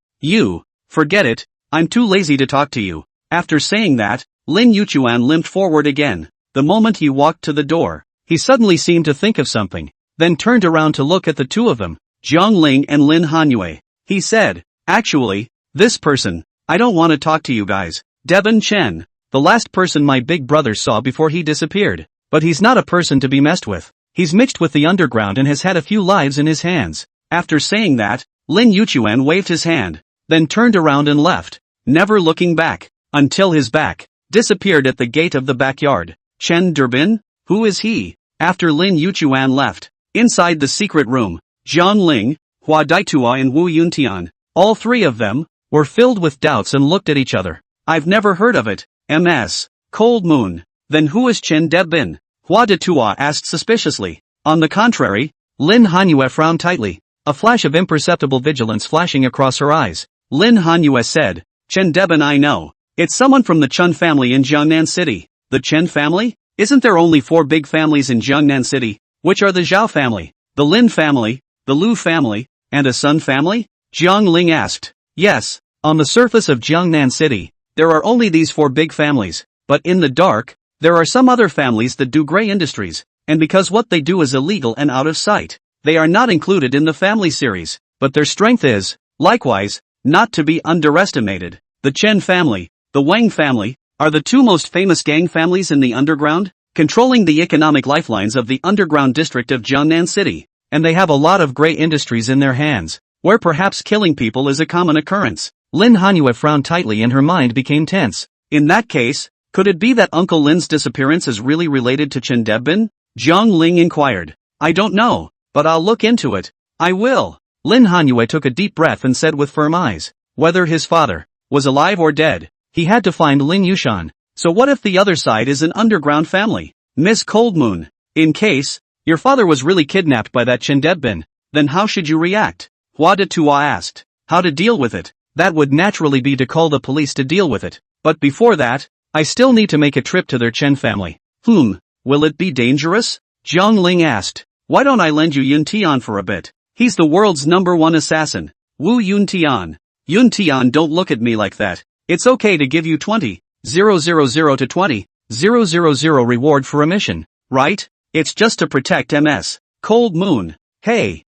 forget it, I'm too lazy to talk to you. After saying that, Lin Yuchuan limped forward again. The moment he walked to the door, he suddenly seemed to think of something, then turned around to look at the two of them, Zhang Ling and Lin Hanyue. He said, actually, this person, I don't want to talk to you guys. Devon Chen, the last person my big brother saw before he disappeared, but he's not a person to be messed with. He's mixed with the underground and has had a few lives in his hands. After saying that, Lin Yuchuan waved his hand, then turned around and left, never looking back, until his back disappeared at the gate of the backyard. Chen Durbin? Who is he? After Lin Yuchuan left, inside the secret room, Zhang Ling, Hua Daitua and Wu Yuntian, all three of them, were filled with doubts and looked at each other. I've never heard of it. MS. Cold Moon. Then who is Chen Debin? Hua de Tua asked suspiciously. On the contrary, Lin Hanyue frowned tightly, a flash of imperceptible vigilance flashing across her eyes. Lin Hanyue said, Chen Debin I know. It's someone from the Chun family in Jiangnan City. The Chen family? Isn't there only 4 big families in Jiangnan City, which are the Zhao family, the Lin family, the Lu family, and a Sun family? Zhang Ling asked. Yes, on the surface of Jiangnan City, there are only these 4 big families, but in the dark, there are some other families that do gray industries, and because what they do is illegal and out of sight, they are not included in the family series, but their strength is, likewise, not to be underestimated. The Chen family, the Wang family, are the 2 most famous gang families in the underground, controlling the economic lifelines of the underground district of Jiangnan City, and they have a lot of gray industries in their hands, where perhaps killing people is a common occurrence. Lin Hanyue frowned tightly and her mind became tense. In that case, could it be that Uncle Lin's disappearance is really related to Chen Debin? Zhang Ling inquired. I don't know, but I'll look into it. I will. Lin Hanyue took a deep breath and said with firm eyes, whether his father was alive or dead, he had to find Lin Yushan. So what if the other side is an underground family? Miss Coldmoon, in case your father was really kidnapped by that Chen Debin, then how should you react? Hua de Tua asked. How to deal with it? That would naturally be to call the police to deal with it. But before that, I still need to make a trip to their Chen family. Will it be dangerous? Jiang Ling asked. Why don't I lend you Yun Tian for a bit? He's the world's #1 assassin. Wu Yun Tian. Yun Tian, don't look at me like that. It's okay to give you 20,000 to 20,000 reward for a mission, right? It's just to protect MS. Cold Moon. Hey,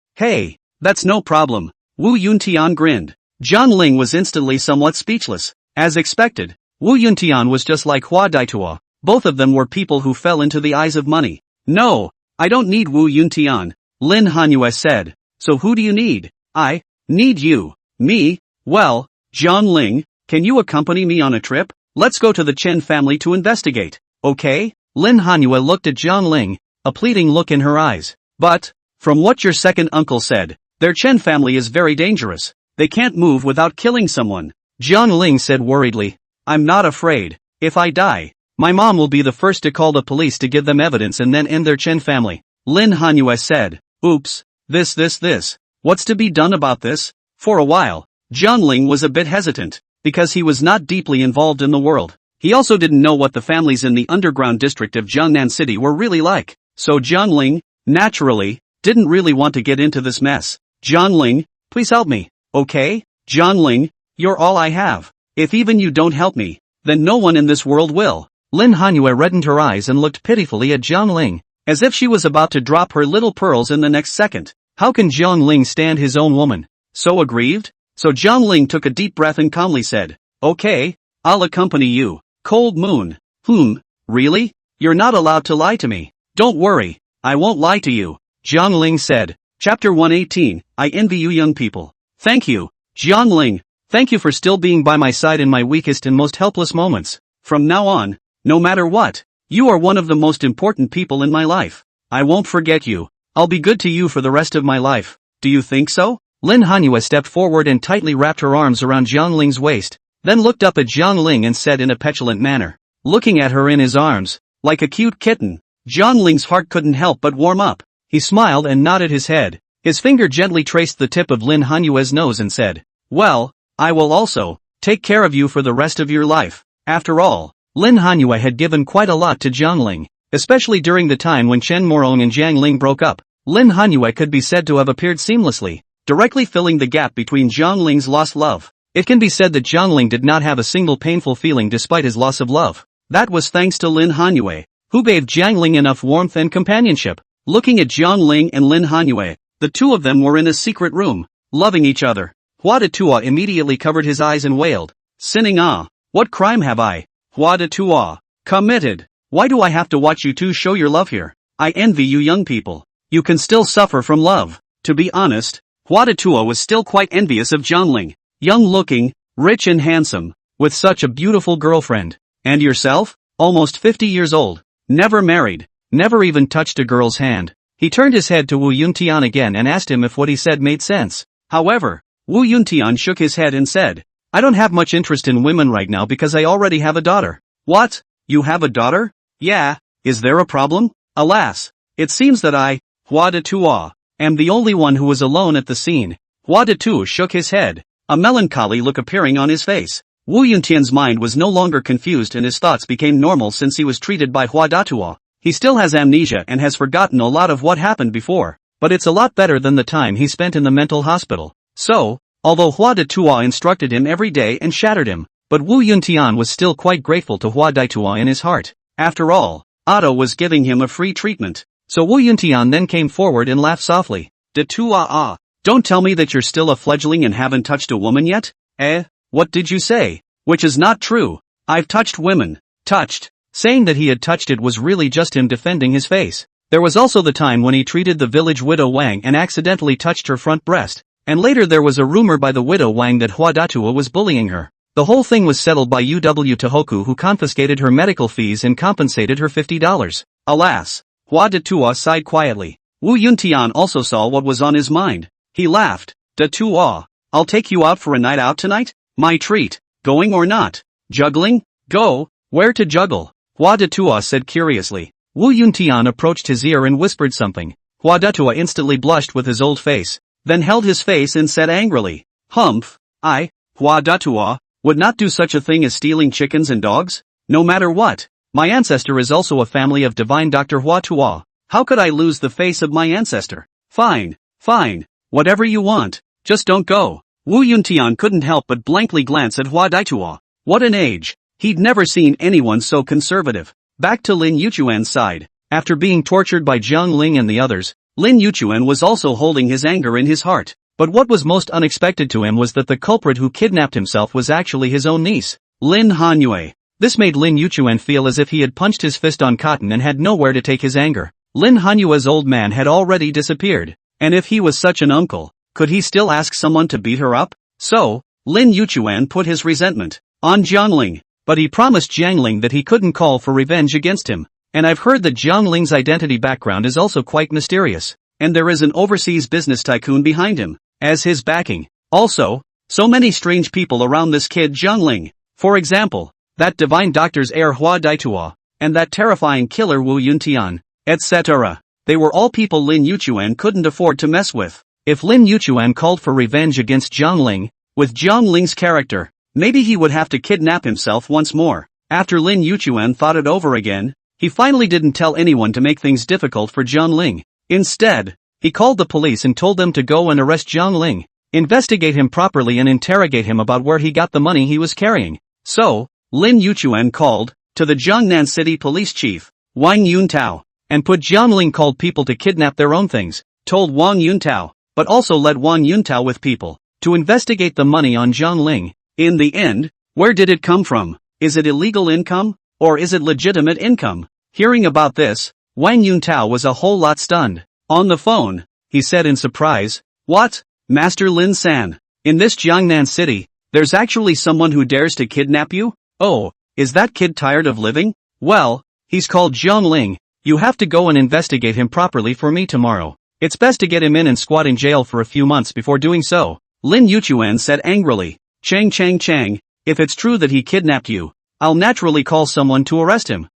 that's no problem. Wu Yun Tian grinned. Jiang Ling was instantly somewhat speechless. As expected, Wu Yun Tian was just like Hua Daitua. Both of them were people who fell into the eyes of money. No, I don't need Wu Yun Tian, Lin Hanyue said. So who do you need? I need you. Me? Well, Jiang Ling, can you accompany me on a trip? Let's go to the Chen family to investigate, okay? Lin Hanyue looked at Jiang Ling, a pleading look in her eyes. But, from what your second uncle said, their Chen family is very dangerous. They can't move without killing someone. Jiang Ling said worriedly. I'm not afraid. If I die, my mom will be the first to call the police to give them evidence and then end their Chen family. Lin Hanyue said. Oops, this. What's to be done about this? For a while, Jiang Ling was a bit hesitant, because he was not deeply involved in the world. He also didn't know what the families in the underground district of Jiangnan City were really like. So Jiang Ling, naturally, didn't really want to get into this mess. Jiang Ling, please help me, okay? Jiang Ling, you're all I have. If even you don't help me, then no one in this world will. Lin Hanyue reddened her eyes and looked pitifully at Jiang Ling, as if she was about to drop her little pearls in the next second. How can Jiang Ling stand his own woman? So aggrieved? So Jiang Ling took a deep breath and calmly said, okay, I'll accompany you. Cold Moon. Really? You're not allowed to lie to me. Don't worry, I won't lie to you, Jiang Ling said. Chapter 118, I envy you young people. Thank you, Jiang Ling. Thank you for still being by my side in my weakest and most helpless moments. From now on, no matter what, you are one of the most important people in my life. I won't forget you. I'll be good to you for the rest of my life. Do you think so? Lin Hanyue stepped forward and tightly wrapped her arms around Jiang Ling's waist, then looked up at Jiang Ling and said in a petulant manner, looking at her in his arms, like a cute kitten. Jiang Ling's heart couldn't help but warm up. He smiled and nodded his head. His finger gently traced the tip of Lin Hanyue's nose and said, well, I will also take care of you for the rest of your life. After all, Lin Hanyue had given quite a lot to Jiang Ling, especially during the time when Chen Morong and Jiang Ling broke up. Lin Hanyue could be said to have appeared seamlessly, directly filling the gap between Jiang Ling's lost love. It can be said that Jiang Ling did not have a single painful feeling despite his loss of love. That was thanks to Lin Hanyue, who gave Jiang Ling enough warmth and companionship. Looking at Jiang Ling and Lin Hanyue, the two of them were in a secret room, loving each other. Hua de Tua immediately covered his eyes and wailed, sinning what crime have I, Hua de Tua, committed? Why do I have to watch you two show your love here? I envy you young people. You can still suffer from love. To be honest, Hua de Tua was still quite envious of Jiang Ling, young-looking, rich and handsome, with such a beautiful girlfriend. And yourself? Almost 50 years old, never married, never even touched a girl's hand. He turned his head to Wu Yuntian again and asked him if what he said made sense. However, Wu Yuntian shook his head and said, I don't have much interest in women right now because I already have a daughter. What? You have a daughter? Yeah, is there a problem? Alas, it seems that I, Hua de Tua, am the only one who was alone at the scene. Hua de Tu shook his head, a melancholy look appearing on his face. Wu Yuntian's mind was no longer confused and his thoughts became normal since he was treated by Hua de Tua. He still has amnesia and has forgotten a lot of what happened before, but it's a lot better than the time he spent in the mental hospital. So, although Hua de Tua instructed him every day and shattered him, but Wu Yuntian was still quite grateful to Hua de Tua in his heart. After all, Otto was giving him a free treatment. So Wu Yuntian then came forward and laughed softly. De Tua, don't tell me that you're still a fledgling and haven't touched a woman yet? What did you say? Which is not true. I've touched women. Touched. Saying that he had touched it was really just him defending his face. There was also the time when he treated the village widow Wang and accidentally touched her front breast, and later there was a rumor by the widow Wang that Hua Datua was bullying her. The whole thing was settled by UW Tohoku, who confiscated her medical fees and compensated her $50. Alas, Hua Datua sighed quietly. Wu Yuntian also saw what was on his mind. He laughed. Datua, I'll take you out for a night out tonight? My treat. Going or not? Juggling? Go. Where to juggle? Hua Datua said curiously. Wu Yuntian approached his ear and whispered something. Hua Datua instantly blushed with his old face. then held his face and said angrily, "Humph, I, Hua Datua, would not do such a thing as stealing chickens and dogs? No matter what. My ancestor is also a family of divine Dr. Hua Tua. How could I lose the face of my ancestor? Fine, whatever you want, just don't go." Wu Yuntian couldn't help but blankly glance at Hua Daitua. What an age. He'd never seen anyone so conservative. Back to Lin Yuchuan's side. After being tortured by Jiang Ling and the others, Lin Yuchuan was also holding his anger in his heart. But what was most unexpected to him was that the culprit who kidnapped himself was actually his own niece, Lin Hanyue. This made Lin Yuchuan feel as if he had punched his fist on cotton and had nowhere to take his anger. Lin Hanyue's old man had already disappeared, and if he was such an uncle, could he still ask someone to beat her up? So, Lin Yuchuan put his resentment on Jiangling, but he promised Jiangling that he couldn't call for revenge against him. And I've heard that Jiangling's identity background is also quite mysterious, and there is an overseas business tycoon behind him as his backing. Also, so many strange people around this kid Jiangling. For example, that divine doctor's heir Hua Daitua, and that terrifying killer Wu Yuntian, etc. They were all people Lin Yuchuan couldn't afford to mess with. If Lin Yuchuan called for revenge against Jiangling, with Jiangling's character, maybe he would have to kidnap himself once more. After Lin Yuchuan thought it over again, he finally didn't tell anyone to make things difficult for Jiangling. Instead, he called the police and told them to go and arrest Jiangling, investigate him properly and interrogate him about where he got the money he was carrying. So, Lin Yuchuan called to the Jiangnan City Police Chief, Wang Yuntao, and put Jiangling called people to kidnap their own things, told Wang Yuntao, but also led Wang Yuntao with people to investigate the money on Jiangling. In the end, where did it come from? Is it illegal income, or is it legitimate income? Hearing about this, Wang Yuntao was a whole lot stunned. On the phone, he said in surprise, "What? Master Lin San? In this Jiangnan city, there's actually someone who dares to kidnap you? Oh, is that kid tired of living? Well, he's called Jiangling. You have to go and investigate him properly for me tomorrow. It's best to get him in and squat in jail for a few months before doing so," Lin Yuchuan said angrily. Chang, if it's true that he kidnapped you, I'll naturally call someone to arrest him.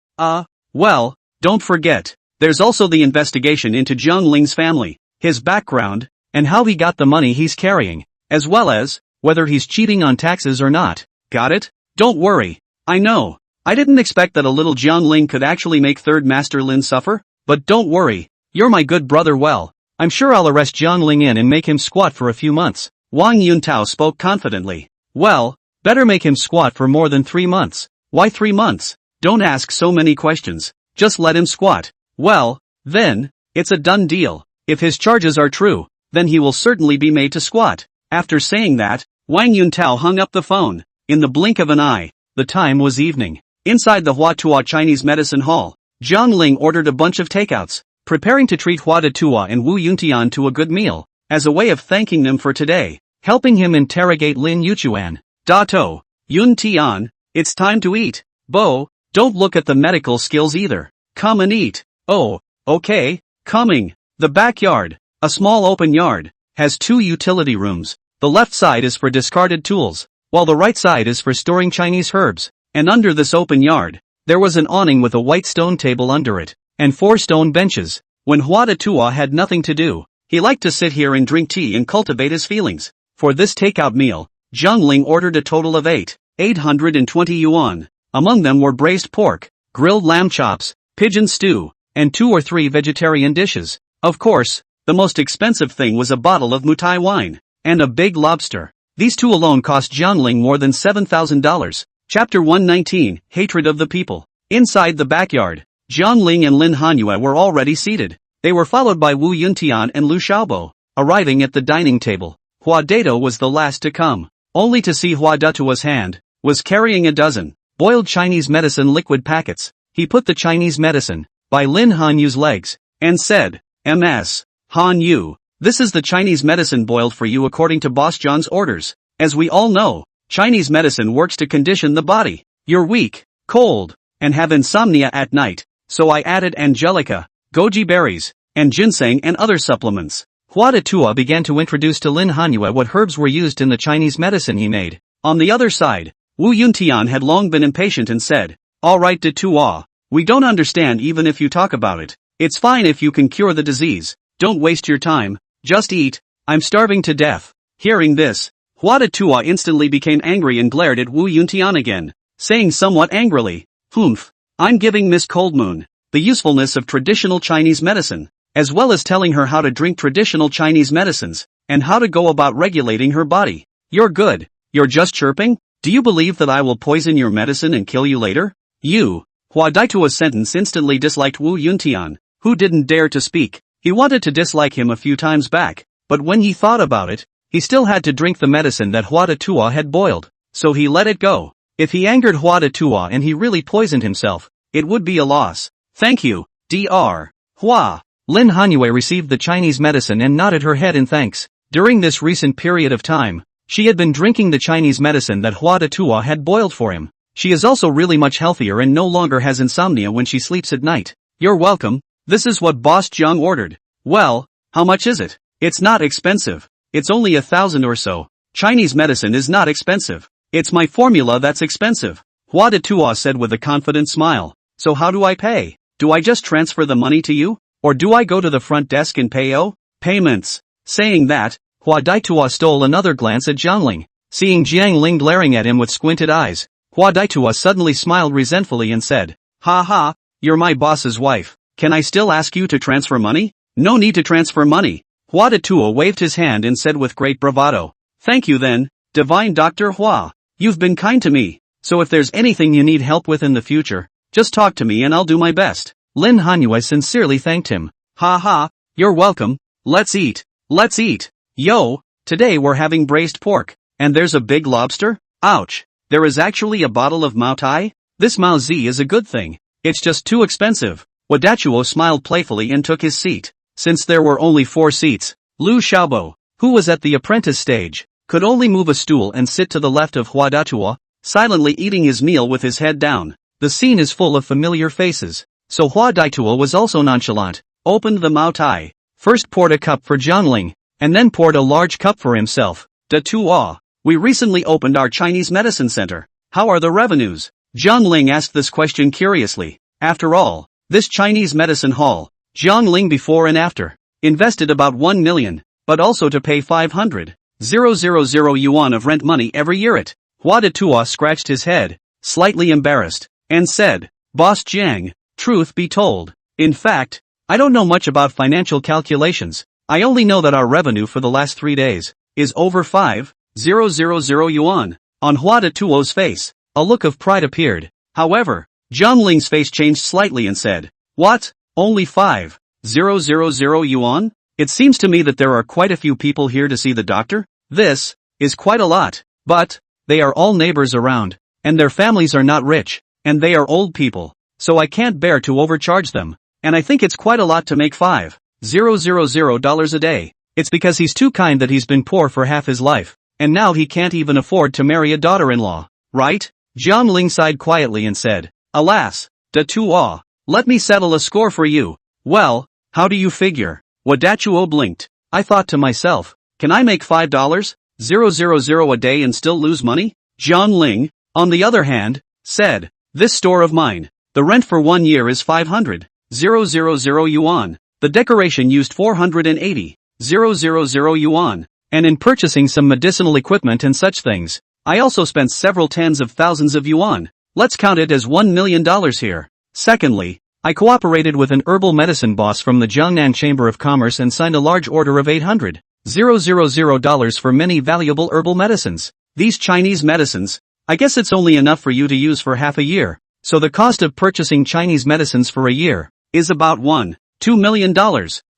Well, don't forget, there's also the investigation into Jiangling's family, his background, and how he got the money he's carrying, as well as whether he's cheating on taxes or not. Got it? Don't worry. I know. I didn't expect that a little Jiangling could actually make Third Master Lin suffer, but don't worry. You're my good brother. Well, I'm sure I'll arrest Jiangling in and make him squat for a few months. Wang Yuntao spoke confidently. Well, better make him squat for more than 3 months. Why 3 months? Don't ask so many questions. Just let him squat. Well, then, it's a done deal. If his charges are true, then he will certainly be made to squat. After saying that, Wang Yuntao hung up the phone. In the blink of an eye, the time was evening. Inside the Huatua Chinese Medicine Hall, Jiangling ordered a bunch of takeouts, preparing to treat Hua Datua and Wu Yuntian to a good meal, as a way of thanking them for today, helping him interrogate Lin Yuchuan. Dato, Yuntian, it's time to eat. Bo, don't look at the medical skills either. Come and eat. Oh, okay, coming. The backyard, a small open yard, has 2 utility rooms. The left side is for discarded tools, while the right side is for storing Chinese herbs. And under this open yard, there was an awning with a white stone table under it, and 4 stone benches. When Hua Datua had nothing to do, he liked to sit here and drink tea and cultivate his feelings. For this takeout meal, Jiangling ordered a total of 820 yuan. Among them were braised pork, grilled lamb chops, pigeon stew, and 2 or 3 vegetarian dishes. Of course, the most expensive thing was a bottle of Mutai wine, and a big lobster. These 2 alone cost Jiangling more than $7,000. Chapter 119, Hatred of the People. Inside the backyard, Jiangling and Lin Hanyue were already seated. They were followed by Wu Yuntian and Lu Xiaobo. Arriving at the dining table, Hua Dato was the last to come, only to see Hua Datua's hand was carrying a dozen boiled Chinese medicine liquid packets. He put the Chinese medicine by Lin Hanyu's legs and said, "Ms. Hanyu, this is the Chinese medicine boiled for you according to Boss John's orders. As we all know, Chinese medicine works to condition the body. You're weak, cold, and have insomnia at night, so I added angelica, goji berries, and ginseng and other supplements." Hua Datua began to introduce to Lin Hanyue what herbs were used in the Chinese medicine he made. On the other side, Wu Yuntian had long been impatient and said, "All right Datua, we don't understand even if you talk about it. It's fine if you can cure the disease. Don't waste your time, just eat." I'm starving to death. Hearing this, Hua Tua instantly became angry and glared at Wu Yuntian again, saying somewhat angrily, "Humph, I'm giving Miss Coldmoon the usefulness of traditional Chinese medicine, as well as telling her how to drink traditional Chinese medicines, and how to go about regulating her body. You're good. You're just chirping? Do you believe that I will poison your medicine and kill you later?" Hua Daitua's sentence instantly disliked Wu Yuntian, who didn't dare to speak. He wanted to dislike him a few times back, but when he thought about it, he still had to drink the medicine that Hua Tua had boiled, so he let it go. If he angered Hua Tua and he really poisoned himself, it would be a loss. "Thank you, Dr. Hua." Lin Hanyue received the Chinese medicine and nodded her head in thanks. During this recent period of time, she had been drinking the Chinese medicine that Hua Tua had boiled for him. She is also really much healthier and no longer has insomnia when she sleeps at night. "You're welcome. This is what Boss Jiang ordered." "Well, how much is it?" "It's not expensive. It's only 1,000 or so. Chinese medicine is not expensive. It's my formula that's expensive," Hua Tua said with a confident smile. "So how do I pay? Do I just transfer the money to you? Or do I go to the front desk and pay payments?" Saying that, Hua Tua stole another glance at Jiang Ling. Seeing Jiang Ling glaring at him with squinted eyes, Hua Tua suddenly smiled resentfully and said, "Ha ha, you're my boss's wife. Can I still ask you to transfer money?" "No need to transfer money." Hua Tua waved his hand and said with great bravado, "Thank you then, divine Dr. Hua. You've been kind to me, so if there's anything you need help with in the future, just talk to me and I'll do my best." Lin Hanyue sincerely thanked him. "Ha ha, you're welcome. Let's eat. Let's eat. Yo, today we're having braised pork, and there's a big lobster? Ouch. There is actually a bottle of Mao Tai? This Mao Zi is a good thing. It's just too expensive." Wadachuo smiled playfully and took his seat. Since there were only 4 seats, Lu Xiaobo, who was at the apprentice stage, could only move a stool and sit to the left of Hua Tua, silently eating his meal with his head down. The scene is full of familiar faces, so Hua Tua was also nonchalant, opened the Mao Tai, first poured a cup for Jiang Ling, and then poured a large cup for himself. "Tua, we recently opened our Chinese medicine center. How are the revenues?" Jiang Ling asked this question curiously. After all, this Chinese medicine hall, Jiang Ling before and after, invested about 1 million, but also to pay 500,000 yuan of rent money every year. Hua Tua scratched his head, slightly embarrassed, and said, "Boss Jiang, truth be told, in fact, I don't know much about financial calculations. I only know that our revenue for the last 3 days is over 5,000 yuan." On Hua Tuo's face, a look of pride appeared. However, Jiang Ling's face changed slightly and said, "What? Only 5,000 yuan? It seems to me that there are quite a few people here to see the doctor. This is quite a lot, but they are all neighbors around, and their families are not rich, and they are old people, so I can't bear to overcharge them, and I think it's quite a lot to make $5,000 a day. It's because he's too kind that he's been poor for half his life, and now he can't even afford to marry a daughter-in-law, right?" Jiang Ling sighed quietly and said, "Alas, Tua, let me settle a score for you." "Well, how do you figure?" Wadachuo blinked. "I thought to myself, can I make $5,000 a day and still lose money?" Jiang Ling, on the other hand, said, "This store of mine, the rent for 1 year is 500,000 yuan. The decoration used 480,000 yuan, and in purchasing some medicinal equipment and such things, I also spent several tens of thousands of yuan. Let's count it as $1 million here. Secondly, I cooperated with an herbal medicine boss from the Jiangnan Chamber of Commerce and signed a large order of $800,000 for many valuable herbal medicines. These Chinese medicines, I guess it's only enough for you to use for half a year, so the cost of purchasing Chinese medicines for a year is about $2 million,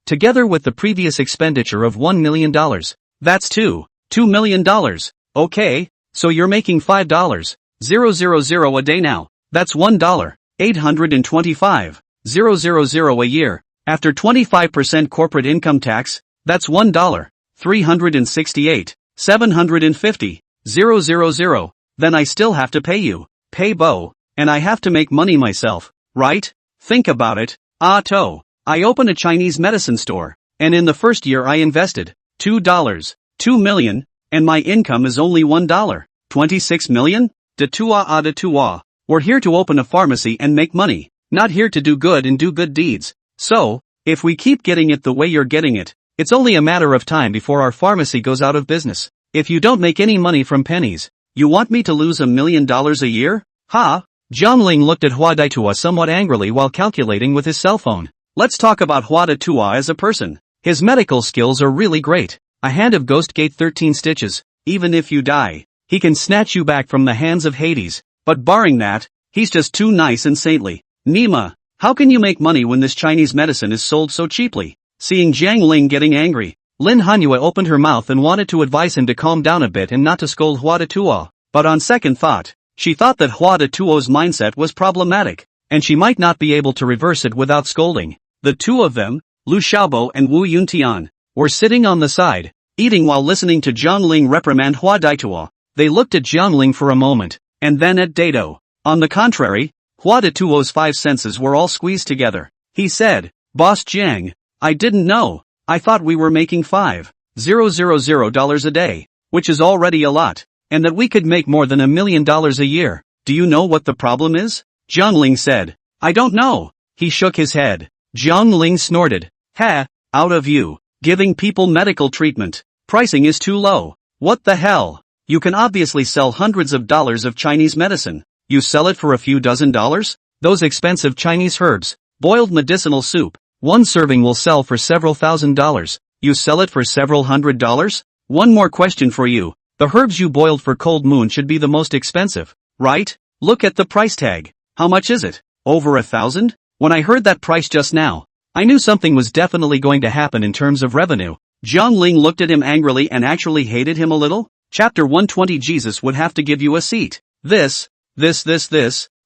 together with the previous expenditure of $1 million. That's $2 million. Okay, so you're making $5,000 a day now. That's $1,825,000 a year. After 25% corporate income tax, that's $1,368,750,000. Then I still have to pay you, pay Bo, and I have to make money myself, right? Think about it. I opened a Chinese medicine store, and in the first year I invested $2 million, and my income is only $26 million? Tua. We're here to open a pharmacy and make money, not here to do good and do good deeds. So, if we keep getting it the way you're getting it, It's only a matter of time before our pharmacy goes out of business. If you don't make any money from pennies, you want me to lose $1 million a year? Ha! Jiangling looked at Hua Daitua somewhat angrily while calculating with his cell phone. Let's talk about Hua Daitua as a person. His medical skills are really great. A hand of Ghost Gate 13 stitches. Even if you die, he can snatch you back from the hands of Hades. But barring that, he's just too nice and saintly. Nima, how can you make money when this Chinese medicine is sold so cheaply? Seeing Jiang Ling getting angry, Lin Hanyue opened her mouth and wanted to advise him to calm down a bit and not to scold Hua Daitua. But on second thought, she thought that Hua Datuo's mindset was problematic, and she might not be able to reverse it without scolding. The two of them, Lu Xiaobo and Wu Yuntian, were sitting on the side, eating while listening to Jiang Ling reprimand Hua Daitua. They looked at Jiang Ling for a moment, and then at Dato. On the contrary, Hua Datuo's five senses were all squeezed together. He said, Boss Jiang, I didn't know. I thought we were making $5,000 a day, which is already a lot, and that we could make more than $1 million a year. Do you know what the problem is? Jiang Ling said. I don't know. He shook his head. Jiang Ling snorted. Ha, out of you. Giving people medical treatment. Pricing is too low. What the hell? You can obviously sell hundreds of dollars of Chinese medicine. You sell it for a few dozen dollars? Those expensive Chinese herbs, boiled medicinal soup. One serving will sell for several $1,000s. You sell it for several $100s? One more question for you. The herbs you boiled for Cold Moon should be the most expensive, right? Look at the price tag. How much is it? Over 1,000? When I heard that price just now, I knew something was definitely going to happen in terms of revenue. Jiang Ling looked at him angrily and actually hated him a little. Chapter 120. Jesus would have to give you a seat. This.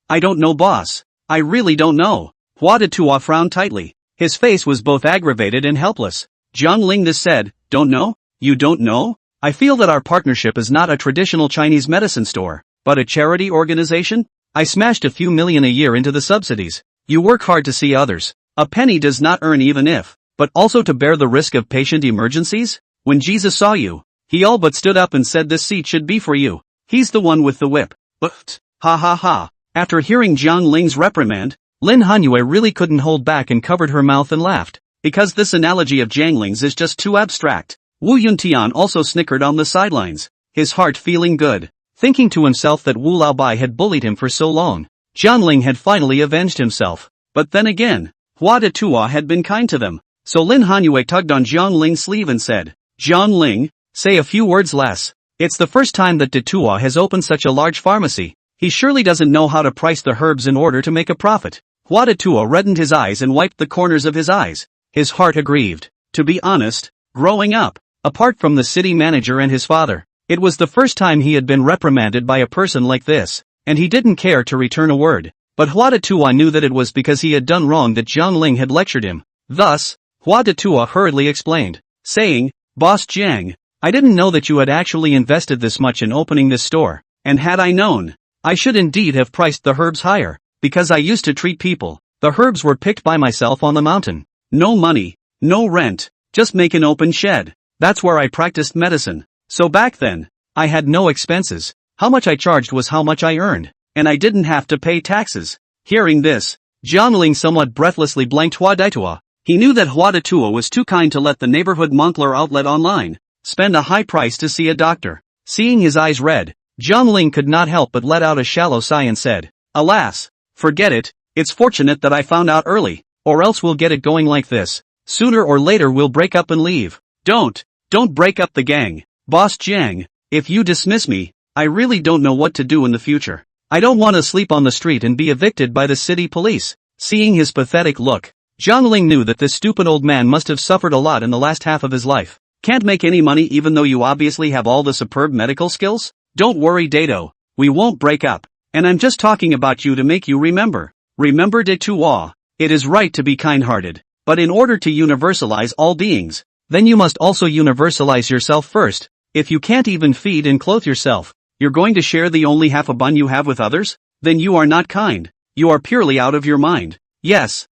I don't know, boss. I really don't know. Hua Daitua frowned tightly. His face was both aggravated and helpless. Jiang Ling said, Don't know? You don't know? I feel that our partnership is not a traditional Chinese medicine store, but a charity organization? I smashed a few million a year into the subsidies. You work hard to see others. A penny does not earn even if, but also to bear the risk of patient emergencies? When Jesus saw you, he all but stood up and said this seat should be for you. He's the one with the whip. But, ha ha ha. After hearing Jiang Ling's reprimand, Lin Hanyue really couldn't hold back and covered her mouth and laughed, because this analogy of Jiang Ling's is just too abstract. Wu Yuntian also snickered on the sidelines, his heart feeling good, thinking to himself that Wu Laobai had bullied him for so long. Jiang Ling had finally avenged himself. But then again, Hua Daitua had been kind to them, so Lin Hanyue tugged on Jiang Ling's sleeve and said, Jiang Ling, say a few words less. It's the first time that Daitua has opened such a large pharmacy. He surely doesn't know how to price the herbs in order to make a profit. Hua Daitua reddened his eyes and wiped the corners of his eyes. His heart aggrieved. To be honest, growing up, apart from the city manager and his father, it was the first time he had been reprimanded by a person like this, and he didn't care to return a word. But Hua Daitua knew that it was because he had done wrong that Jiang Ling had lectured him. Thus, Hua Daitua hurriedly explained, saying, Boss Jiang, I didn't know that you had actually invested this much in opening this store, and had I known, I should indeed have priced the herbs higher, because I used to treat people. The herbs were picked by myself on the mountain. No money, no rent, just make an open shed. That's where I practiced medicine. So back then, I had no expenses. How much I charged was how much I earned, and I didn't have to pay taxes. Hearing this, Jiang Ling somewhat breathlessly blanked Hua Daitua. He knew that Hua Daitua was too kind to let the neighborhood Moncler outlet online spend a high price to see a doctor. Seeing his eyes red, Jiang Ling could not help but let out a shallow sigh and said, Alas, forget it, it's fortunate that I found out early, or else we'll get it going like this. Sooner or later we'll break up and leave. Don't break up the gang. Boss Jiang, if you dismiss me, I really don't know what to do in the future. I don't want to sleep on the street and be evicted by the city police. Seeing his pathetic look, Jiang Ling knew that this stupid old man must have suffered a lot in the last half of his life. Can't make any money even though you obviously have all the superb medical skills? Don't worry, Dato. We won't break up. And I'm just talking about you to make you remember. Remember Daitua. It is right to be kind-hearted. But in order to universalize all beings, then you must also universalize yourself first. If you can't even feed and clothe yourself, you're going to share the only half a bun you have with others? Then you are not kind. You are purely out of your mind. Yes,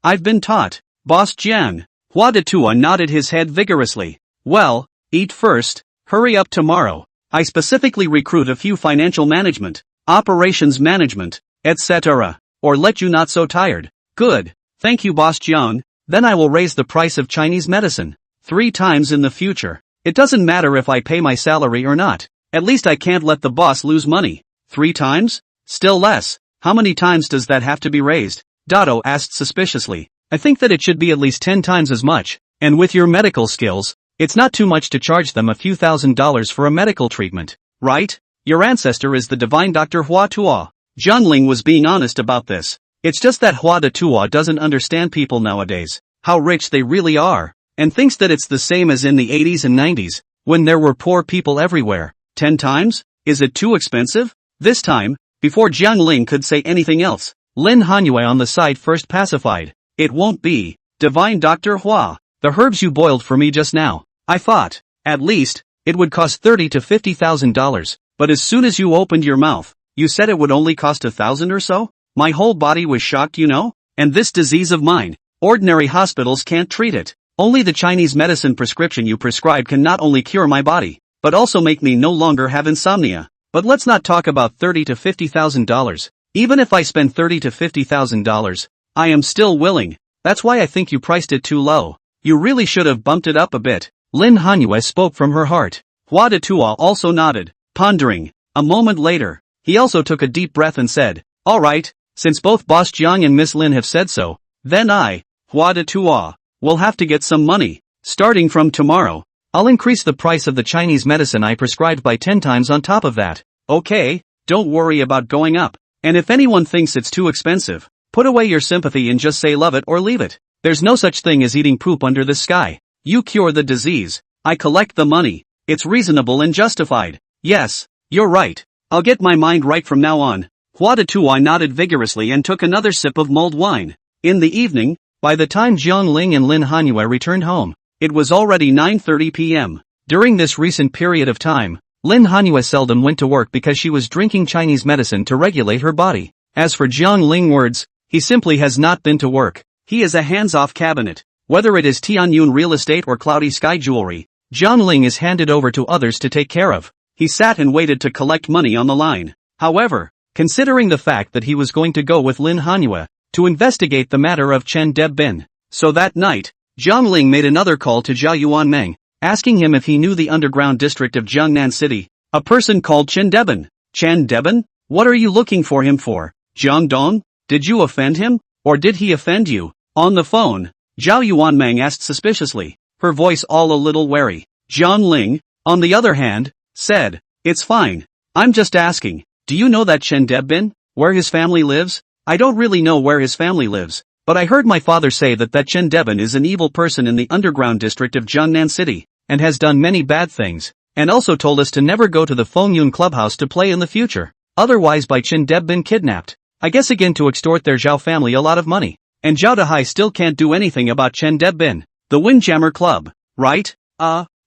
I've been taught. Boss Jiang. Hua Daitua nodded his head vigorously. Well, eat first, hurry up tomorrow. I specifically recruit a few financial management, operations management, etc. Or let you not so tired. Good. Thank you, Boss Jiang. Then I will raise the price of Chinese medicine 3 times in the future. It doesn't matter if I pay my salary or not. At least I can't let the boss lose money. 3 times? Still less. How many times does that have to be raised? Dotto asked suspiciously. I think that it should be at least 10 times as much. And with your medical skills, it's not too much to charge them a few $1,000s for a medical treatment, right? Your ancestor is the divine Dr. Hua Tuo. Jiang Ling was being honest about this. It's just that Hua de Tuo doesn't understand people nowadays, how rich they really are, and thinks that it's the same as in the 80s and 90s, when there were poor people everywhere. 10 times? Is it too expensive? This time, before Jiang Ling could say anything else, Lin Hanyue on the side first pacified. It won't be, divine Dr. Hua, the herbs you boiled for me just now. I thought, at least, it would cost $30,000 to $50,000, but as soon as you opened your mouth, you said it would only cost $1,000 or so? My whole body was shocked, you know? And this disease of mine, ordinary hospitals can't treat it. Only the Chinese medicine prescription you prescribed can not only cure my body, but also make me no longer have insomnia. But let's not talk about $30,000 to $50,000. Even if I spend $30,000 to $50,000, I am still willing. That's why I think you priced it too low. You really should have bumped it up a bit. Lin Hanyue spoke from her heart. Hua de Tuo also nodded, pondering. A moment later, he also took a deep breath and said, all right, since both Boss Jiang and Miss Lin have said so, then I, Hua de Tuo, will have to get some money. Starting from tomorrow, I'll increase the price of the Chinese medicine I prescribed by 10 times on top of that. Okay, don't worry about going up. And if anyone thinks it's too expensive, put away your sympathy and just say love it or leave it. There's no such thing as eating poop under the sky. You cure the disease, I collect the money. It's reasonable and justified. Yes, you're right. I'll get my mind right from now on. Hua de Tuo nodded vigorously and took another sip of mulled wine. In the evening, by the time Jiang Ling and Lin Hanyue returned home, it was already 9:30 p.m. During this recent period of time, Lin Hanyue seldom went to work because she was drinking Chinese medicine to regulate her body. As for Jiang Ling words, he simply has not been to work. He is a hands-off cabinet. Whether it is Tianyun real estate or cloudy sky jewelry, Jiang Ling is handed over to others to take care of. He sat and waited to collect money on the line. However, considering the fact that he was going to go with Lin Hanyue to investigate the matter of Chen Debin, so that night, Jiang Ling made another call to Zhao Yuanmeng, asking him if he knew the underground district of Jiangnan City, a person called Chen Debin. Chen Debin? What are you looking for him for? Jiang Dong? Did you offend him? Or did he offend you? On the phone, Zhao Yuanmeng asked suspiciously, her voice all a little wary. Jiang Ling, on the other hand, said, it's fine. I'm just asking, do you know that Chen Debin, where his family lives? I don't really know where his family lives, but I heard my father say that Chen Debin is an evil person in the underground district of Jiangnan City, and has done many bad things, and also told us to never go to the Fengyun clubhouse to play in the future, otherwise by Chen Debin kidnapped. I guess again to extort their Zhao family a lot of money. And Zhao Dehai still can't do anything about Chen Debin, the Windjammer Club, right?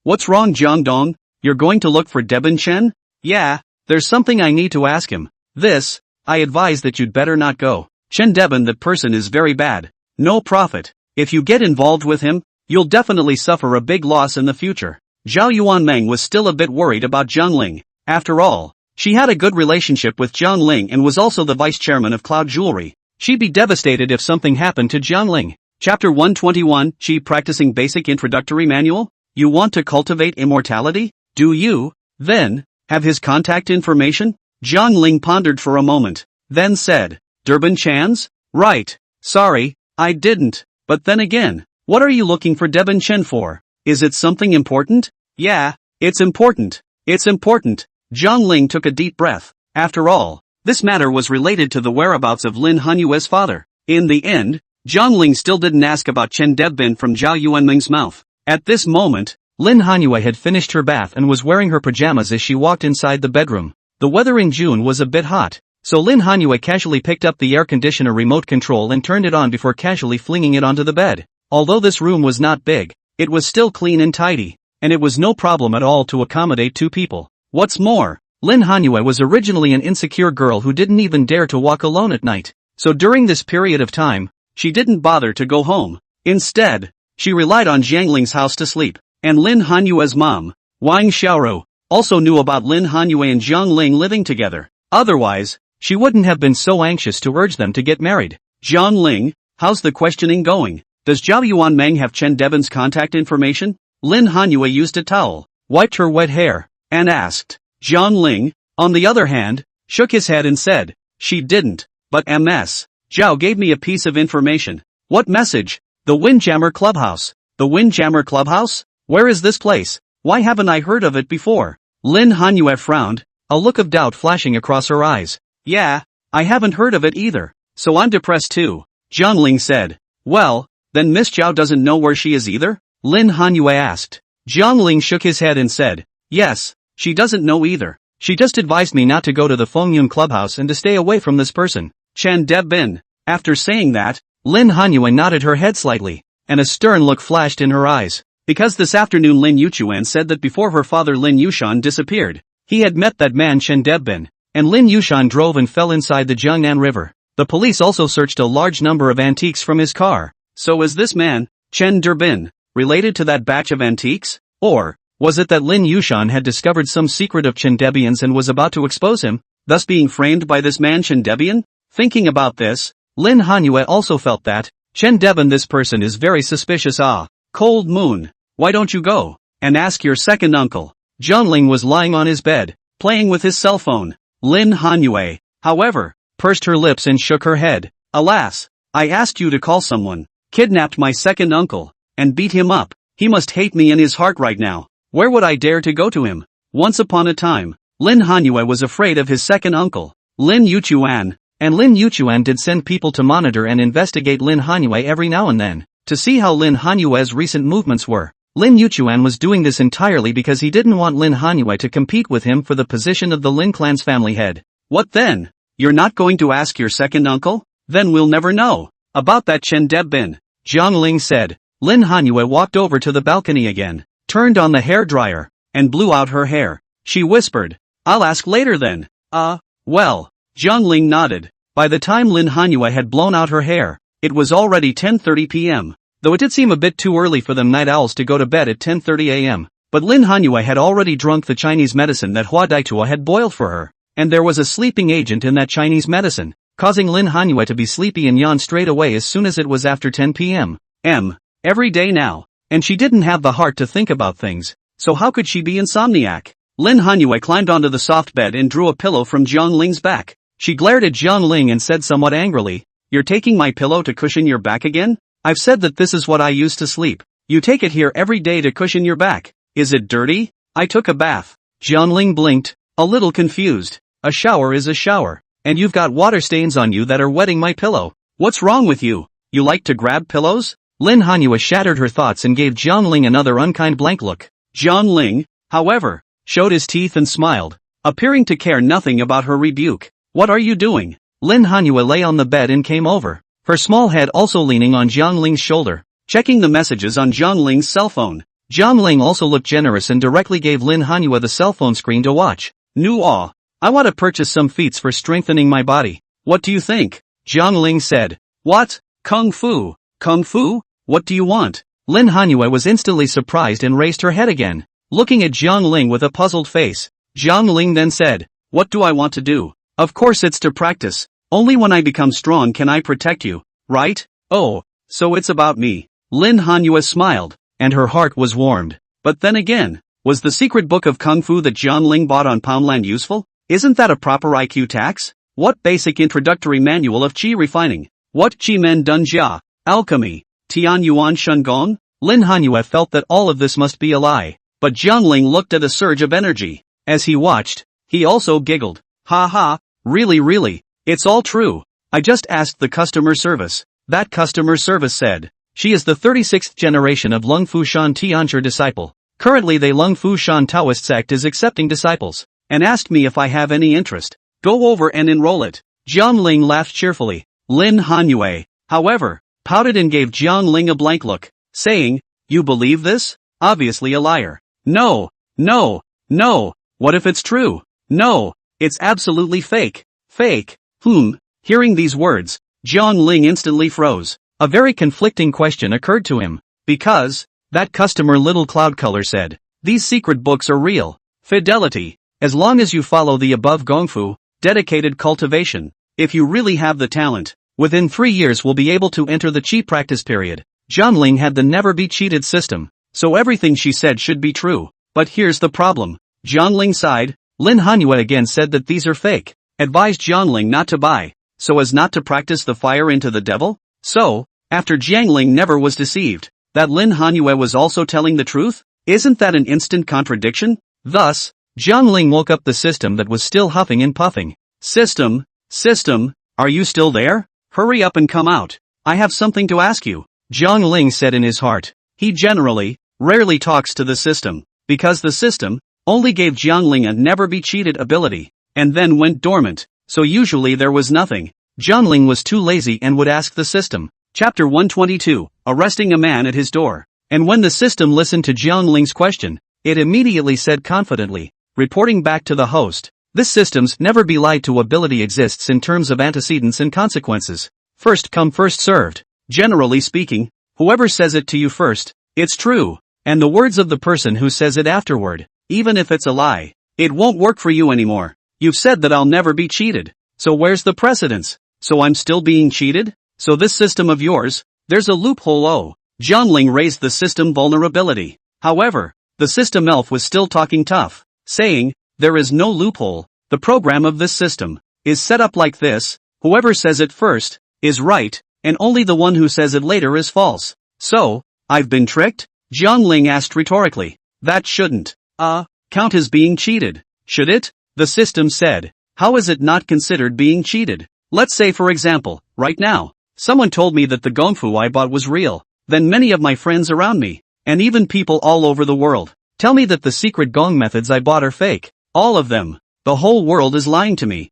What's wrong Jiang Dong? You're going to look for Debin Chen? Yeah, there's something I need to ask him. This, I advise that you'd better not go. Chen Debin, that person is very bad. No profit. If you get involved with him, you'll definitely suffer a big loss in the future. Zhao Yuanmeng was still a bit worried about Jiang Ling. After all, she had a good relationship with Jiang Ling and was also the vice chairman of Cloud Jewelry. She'd be devastated if something happened to Jiang Ling. Chapter 121, She Practicing Basic Introductory Manual? You want to cultivate immortality? Do you, then, have his contact information? Jiang Ling pondered for a moment, then said, Durbin Chan's? Right. Sorry, I didn't. But then again, what are you looking for Debin Chen for? Is it something important? Yeah, it's important. It's important. Jiang Ling took a deep breath. After all, this matter was related to the whereabouts of Lin Hanyue's father. In the end, Jiang Ling still didn't ask about Chen Debin from Zhao Yuanmeng's mouth. At this moment, Lin Hanyue had finished her bath and was wearing her pajamas as she walked inside the bedroom. The weather in June was a bit hot, so Lin Hanyue casually picked up the air conditioner remote control and turned it on before casually flinging it onto the bed. Although this room was not big, it was still clean and tidy, and it was no problem at all to accommodate 2 people. What's more, Lin Hanyue was originally an insecure girl who didn't even dare to walk alone at night, so during this period of time, she didn't bother to go home. Instead, she relied on Jiang Ling's house to sleep, and Lin Hanyue's mom, Wang Xiaoru, also knew about Lin Hanyue and Jiang Ling living together. Otherwise, she wouldn't have been so anxious to urge them to get married. Jiang Ling, how's the questioning going? Does Zhao Yuanmeng have Chen Debin's contact information? Lin Hanyue used a towel, wiped her wet hair, and asked. Zhang Ling, on the other hand, shook his head and said, she didn't, but Ms. Zhao gave me a piece of information. What message? The Windjammer Clubhouse. The Windjammer Clubhouse? Where is this place? Why haven't I heard of it before? Lin Hanyue frowned, a look of doubt flashing across her eyes. Yeah, I haven't heard of it either, so I'm depressed too. Zhang Ling said. Well, then Miss Zhao doesn't know where she is either? Lin Hanyue asked. Zhang Ling shook his head and said, yes, she doesn't know either. She just advised me not to go to the Fengyun Clubhouse and to stay away from this person. Chen Debin. After saying that, Lin Hanyue nodded her head slightly, and a stern look flashed in her eyes. Because this afternoon Lin Yuchuan said that before her father Lin Yushan disappeared, he had met that man Chen Debin, and Lin Yushan drove and fell inside the Jiangnan River. The police also searched a large number of antiques from his car. So is this man, Chen Derbin, related to that batch of antiques? Or was it that Lin Yushan had discovered some secret of Chen Debian's and was about to expose him, thus being framed by this man Chen Debian? Thinking about this, Lin Hanyue also felt that, Chen Debin, this person is very suspicious. Cold Moon, why don't you go and ask your second uncle? Zhang Ling was lying on his bed, playing with his cell phone. Lin Hanyue, however, pursed her lips and shook her head. Alas, I asked you to call someone, kidnapped my second uncle, and beat him up. He must hate me in his heart right now. Where would I dare to go to him? Once upon a time, Lin Hanyue was afraid of his second uncle, Lin Yuchuan, and Lin Yuchuan did send people to monitor and investigate Lin Hanyue every now and then, to see how Lin Hanyue's recent movements were. Lin Yuchuan was doing this entirely because he didn't want Lin Hanyue to compete with him for the position of the Lin clan's family head. What then? You're not going to ask your second uncle? Then we'll never know. About that Chen Debin, Zhang Ling said. Lin Hanyue walked over to the balcony again, turned on the hairdryer, and blew out her hair. She whispered, I'll ask later then. Well. Zhang Ling nodded. By the time Lin Hanyue had blown out her hair, it was already 10:30 p.m. Though it did seem a bit too early for them night owls to go to bed at 10:30 a.m., but Lin Hanyue had already drunk the Chinese medicine that Hua Daitua had boiled for her, and there was a sleeping agent in that Chinese medicine, causing Lin Hanyue to be sleepy and yawn straight away as soon as it was after 10 p.m. Every day now, and she didn't have the heart to think about things, so how could she be insomniac? Lin Hanyue climbed onto the soft bed and drew a pillow from Zhang Ling's back. She glared at Zhang Ling and said somewhat angrily, You're taking my pillow to cushion your back again? I've said that this is what I use to sleep. You take it here every day to cushion your back. Is it dirty? I took a bath. Zhang Ling blinked, a little confused. A shower is a shower, and you've got water stains on you that are wetting my pillow. What's wrong with you? You like to grab pillows? Lin Hanyue shattered her thoughts and gave Zhang Ling another unkind blank look. Zhang Ling, however, showed his teeth and smiled, appearing to care nothing about her rebuke. What are you doing? Lin Hanyue lay on the bed and came over, her small head also leaning on Zhang Ling's shoulder, checking the messages on Zhang Ling's cell phone. Zhang Ling also looked generous and directly gave Lin Hanyue the cell phone screen to watch. I want to purchase some feats for strengthening my body. What do you think? Zhang Ling said. What? Kung Fu? Kung Fu? What do you want? Lin Hanyue was instantly surprised and raised her head again, looking at Zhang Ling with a puzzled face. Zhang Ling then said, What do I want to do? Of course it's to practice. Only when I become strong can I protect you, right? Oh, so it's about me. Lin Hanyue smiled, and her heart was warmed. But then again, was the secret book of Kung Fu that Zhang Ling bought on Poundland useful? Isn't that a proper IQ tax? What basic introductory manual of qi refining? What qi men dun jia? Alchemy? Tian yuan shun gong? Lin Hanyue felt that all of this must be a lie, but Zhang Ling looked at a surge of energy. As he watched, he also giggled. Ha ha, really, it's all true. I just asked the customer service. That customer service said, she is the 36th generation of Lung Fu Shan Tianzhi disciple. Currently the Lung Fu Shan Taoist sect is accepting disciples, and asked me if I have any interest. Go over and enroll it. Zhang Ling laughed cheerfully. Lin Hanyue, however, pouted and gave Zhang Ling a blank look, saying, You believe this? Obviously a liar. No. What if it's true? No, it's absolutely fake. Fake. Hearing these words, Zhang Ling instantly froze. A very conflicting question occurred to him. Because, that customer Little Cloud Color said, these secret books are real. Fidelity. As long as you follow the above gongfu, dedicated cultivation, if you really have the talent, within 3 years will be able to enter the qi practice period. Jiangling had the never-be-cheated system, so everything she said should be true. But here's the problem. Jiangling sighed. Lin Hanyue again said that these are fake, advised Jiangling not to buy, so as not to practice the fire into the devil? So, after Jiangling never was deceived, that Lin Hanyue was also telling the truth? Isn't that an instant contradiction? Thus, Jiangling woke up the system that was still huffing and puffing. System, are you still there? Hurry up and come out. I have something to ask you, Jiangling said in his heart. He rarely talks to the system, because the system only gave Jiangling a never-be-cheated ability, and then went dormant, so usually there was nothing. Jiangling was too lazy and would ask the system. Chapter 122, Arresting a Man at His Door. And when the system listened to Jiangling's question, it immediately said confidently, reporting back to the host, this system's never-be-lied-to ability exists in terms of antecedents and consequences. First come first served. Generally speaking, whoever says it to you first, it's true, and the words of the person who says it afterward, even if it's a lie, it won't work for you anymore. You've said that I'll never be cheated, so where's the precedence? So I'm still being cheated? So this system of yours, there's a loophole. Oh, Jiangling raised the system vulnerability. However, the system elf was still talking tough, saying, there is no loophole. The program of this system is set up like this: whoever says it first is right, and only the one who says it later is false. So, I've been tricked? Jiangling asked rhetorically. That shouldn't count as being cheated, should it? The system said. How is it not considered being cheated? Let's say for example, right now, someone told me that the gongfu I bought was real. Then many of my friends around me, and even people all over the world, tell me that the secret gong methods I bought are fake. All of them. The whole world is lying to me.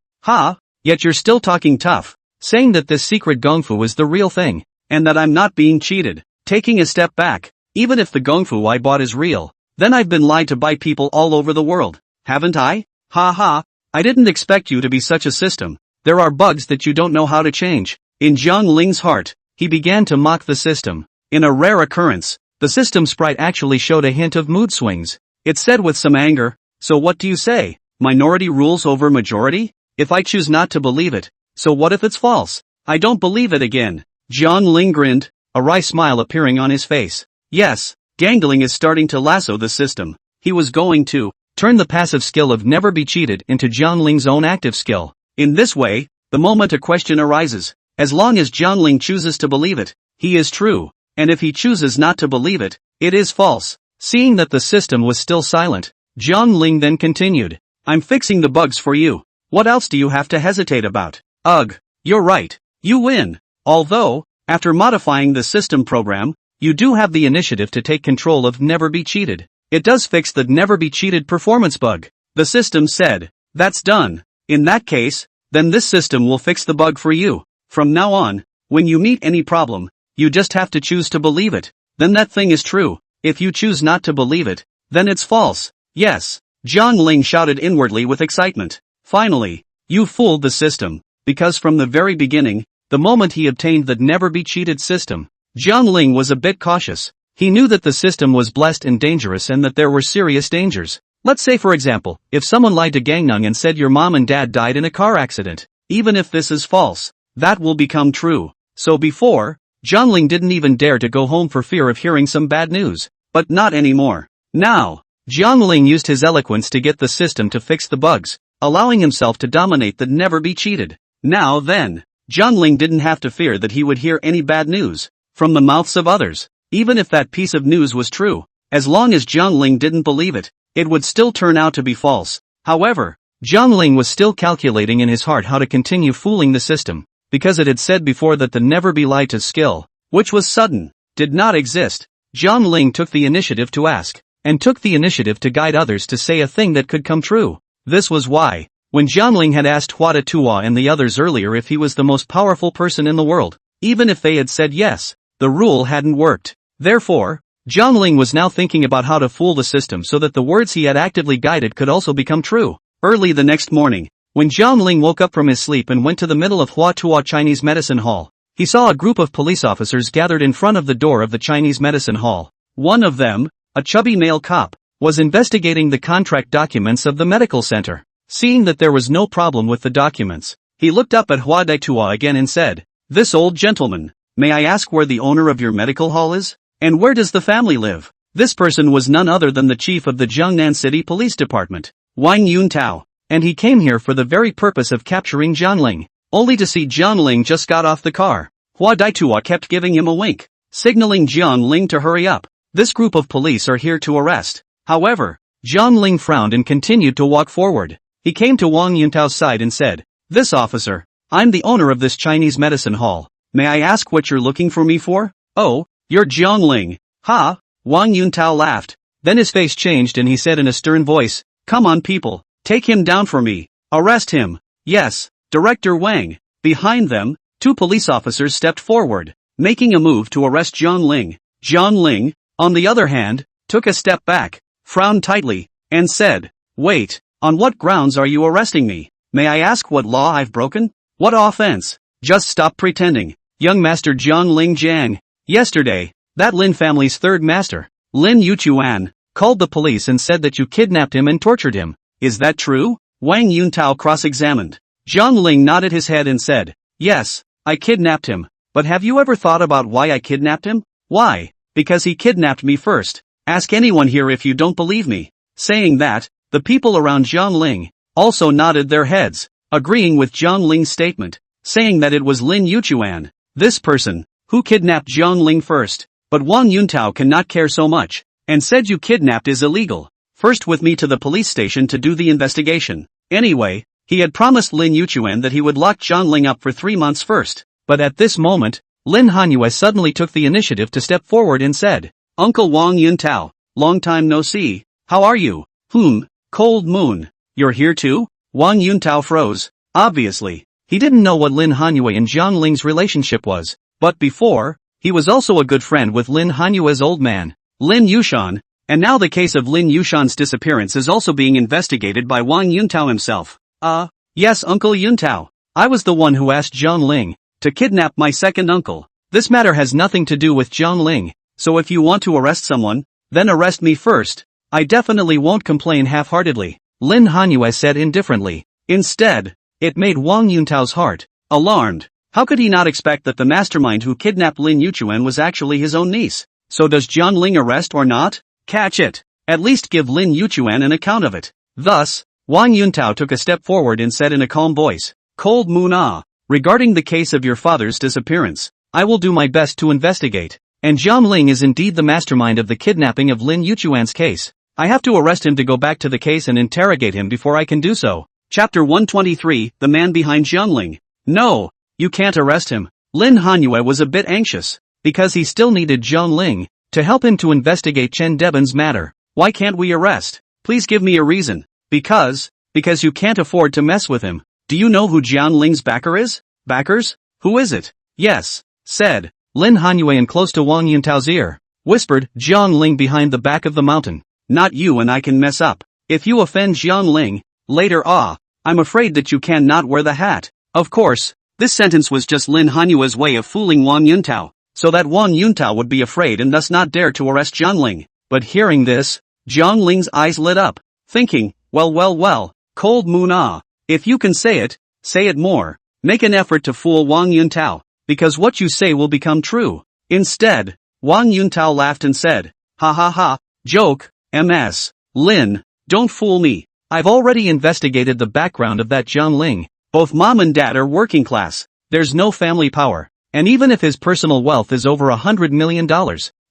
Yet you're still talking tough, saying that this secret gongfu is the real thing, and that I'm not being cheated. Taking a step back, even if the gongfu I bought is real, then I've been lied to by people all over the world, haven't I? I didn't expect you to be such a system. There are bugs that you don't know how to change. In Jiangling's heart, he began to mock the system. In a rare occurrence, the system sprite actually showed a hint of mood swings. It said with some anger, so what do you say? Minority rules over majority? If I choose not to believe it, so what if it's false? I don't believe it again. Jiangling grinned, a wry smile appearing on his face. Yes, Gangling is starting to lasso the system. He was going to turn the passive skill of never be cheated into Jiangling's own active skill. In this way, the moment a question arises, as long as Jiangling chooses to believe it, he is true, and if he chooses not to believe it, it is false. Seeing that the system was still silent, Jiangling then continued, I'm fixing the bugs for you. What else do you have to hesitate about? Ugh, you're right. You win. Although, after modifying the system program, you do have the initiative to take control of Never Be Cheated. It does fix the Never Be Cheated performance bug. The system said, that's done. In that case, then this system will fix the bug for you. From now on, when you meet any problem, you just have to choose to believe it. Then that thing is true. If you choose not to believe it, then it's false. Yes, Jiangling shouted inwardly with excitement. Finally, you fooled the system, because from the very beginning, the moment he obtained the Never Be Cheated system, Jiangling was a bit cautious. He knew that the system was blessed and dangerous and that there were serious dangers. Let's say for example, if someone lied to Gangnung and said your mom and dad died in a car accident, even if this is false, that will become true. So before, Jiangling didn't even dare to go home for fear of hearing some bad news. But not anymore. Now, Jiangling used his eloquence to get the system to fix the bugs, allowing himself to dominate the Never Be Cheated. Now then, Jiangling didn't have to fear that he would hear any bad news from the mouths of others. Even if that piece of news was true, as long as Jiangling didn't believe it, it would still turn out to be false. However, Jiangling was still calculating in his heart how to continue fooling the system, because it had said before that the Never Be Lied to skill, which was sudden, did not exist. Jiangling took the initiative to ask, and took the initiative to guide others to say a thing that could come true. This was why, when Jiangling had asked Huada Tua and the others earlier if he was the most powerful person in the world, even if they had said yes, the rule hadn't worked. Therefore, Jiangling was now thinking about how to fool the system so that the words he had actively guided could also become true. Early the next morning, when Jiangling woke up from his sleep and went to the middle of Hua Tua Chinese Medicine Hall, he saw a group of police officers gathered in front of the door of the Chinese Medicine Hall. One of them, a chubby male cop, was investigating the contract documents of the medical center. Seeing that there was no problem with the documents, he looked up at Hua Tua again and said, "This old gentleman, May I ask where the owner of your medical hall is? And where does the family live? This person was none other than the chief of the Jiangnan City Police Department, Wang Yuntao, and he came here for the very purpose of capturing Jiangling, only to see Jiangling just got off the car. Hua Daitua kept giving him a wink, signaling Jiangling to hurry up. This group of police are here to arrest. However, Jiangling frowned and continued to walk forward. He came to Wang Yuntao's side and said, "This officer, I'm the owner of this Chinese medicine hall. May I ask what you're looking for me for?" "Oh, you're Jiangling." "Ha!" Wang Yuntao laughed. Then his face changed and he said in a stern voice, "Come on people, take him down for me. Arrest him." "Yes, Director Wang." Behind them, two police officers stepped forward, making a move to arrest Jiangling. Jiangling, on the other hand, took a step back, frowned tightly, and said, "Wait, on what grounds are you arresting me? May I ask what law I've broken? What offense?" "Just stop pretending, young Master Jiangling Jiang. Yesterday, that Lin family's third master, Lin Yuchuan, called the police and said that you kidnapped him and tortured him. Is that true?" Wang Yuntao cross-examined. Jiangling nodded his head and said, "Yes, I kidnapped him. But have you ever thought about why I kidnapped him?" "Why? Because he kidnapped me first. Ask anyone here if you don't believe me." Saying that, the people around Jiangling also nodded their heads, agreeing with Jiangling's statement, saying that it was Lin Yuchuan, this person, who kidnapped Jiangling first. But Wang Yuntao cannot care so much, and said you kidnapped is illegal. First with me to the police station to do the investigation. Anyway, he had promised Lin Yuchuan that he would lock Jiangling up for 3 months first. But at this moment, Lin Hanyue suddenly took the initiative to step forward and said, "Uncle Wang Yuntao, long time no see, how are you?" Cold Moon, you're here too?" Wang Yuntao froze. Obviously, he didn't know what Lin Hanyue and Jiangling's relationship was, but before, he was also a good friend with Lin Hanyue's old man, Lin Yushan, and now the case of Lin Yushan's disappearance is also being investigated by Wang Yuntao himself. Yes Uncle Yuntao, I was the one who asked Jiangling to kidnap my second uncle. This matter has nothing to do with Jiangling, so if you want to arrest someone, then arrest me first. I definitely won't complain half-heartedly," Lin Hanyue said indifferently. Instead, it made Wang Yuntao's heart alarmed. How could he not expect that the mastermind who kidnapped Lin Yuchuan was actually his own niece? So does Jiangling arrest or not? Catch it. At least give Lin Yuchuan an account of it. Thus, Wang Yuntao took a step forward and said in a calm voice, "Cold Moon regarding the case of your father's disappearance, I will do my best to investigate. And Jiangling is indeed the mastermind of the kidnapping of Lin Yuchuan's case. I have to arrest him to go back to the case and interrogate him before I can do so." Chapter 123, The Man Behind Jiangling. "No, you can't arrest him." Lin Hanyue was a bit anxious, because he still needed Jiangling to help him to investigate Chen Debin's matter. "Why can't we arrest? Please give me a reason." Because you can't afford to mess with him. "Do you know who Jiangling's backer is?" "Backers? Who is it?" "Yes," said Lin Hanyue, and close to Wang Yuntao's ear, whispered Jiangling behind the back of the mountain. "Not you, and I can mess up. If you offend Jiangling, later I'm afraid that you cannot wear the hat." Of course, this sentence was just Lin Hanyue's way of fooling Wang Yuntao, so that Wang Yuntao would be afraid and thus not dare to arrest Jiangling. But hearing this, Jiangling's eyes lit up, thinking, well, Cold Moon if you can say it more. Make an effort to fool Wang Yuntao, because what you say will become true. Instead, Wang Yuntao laughed and said, "Ha ha ha, joke, MS. Lin, don't fool me. I've already investigated the background of that Jiangling. Both mom and dad are working class. There's no family power. And even if his personal wealth is over $100 million,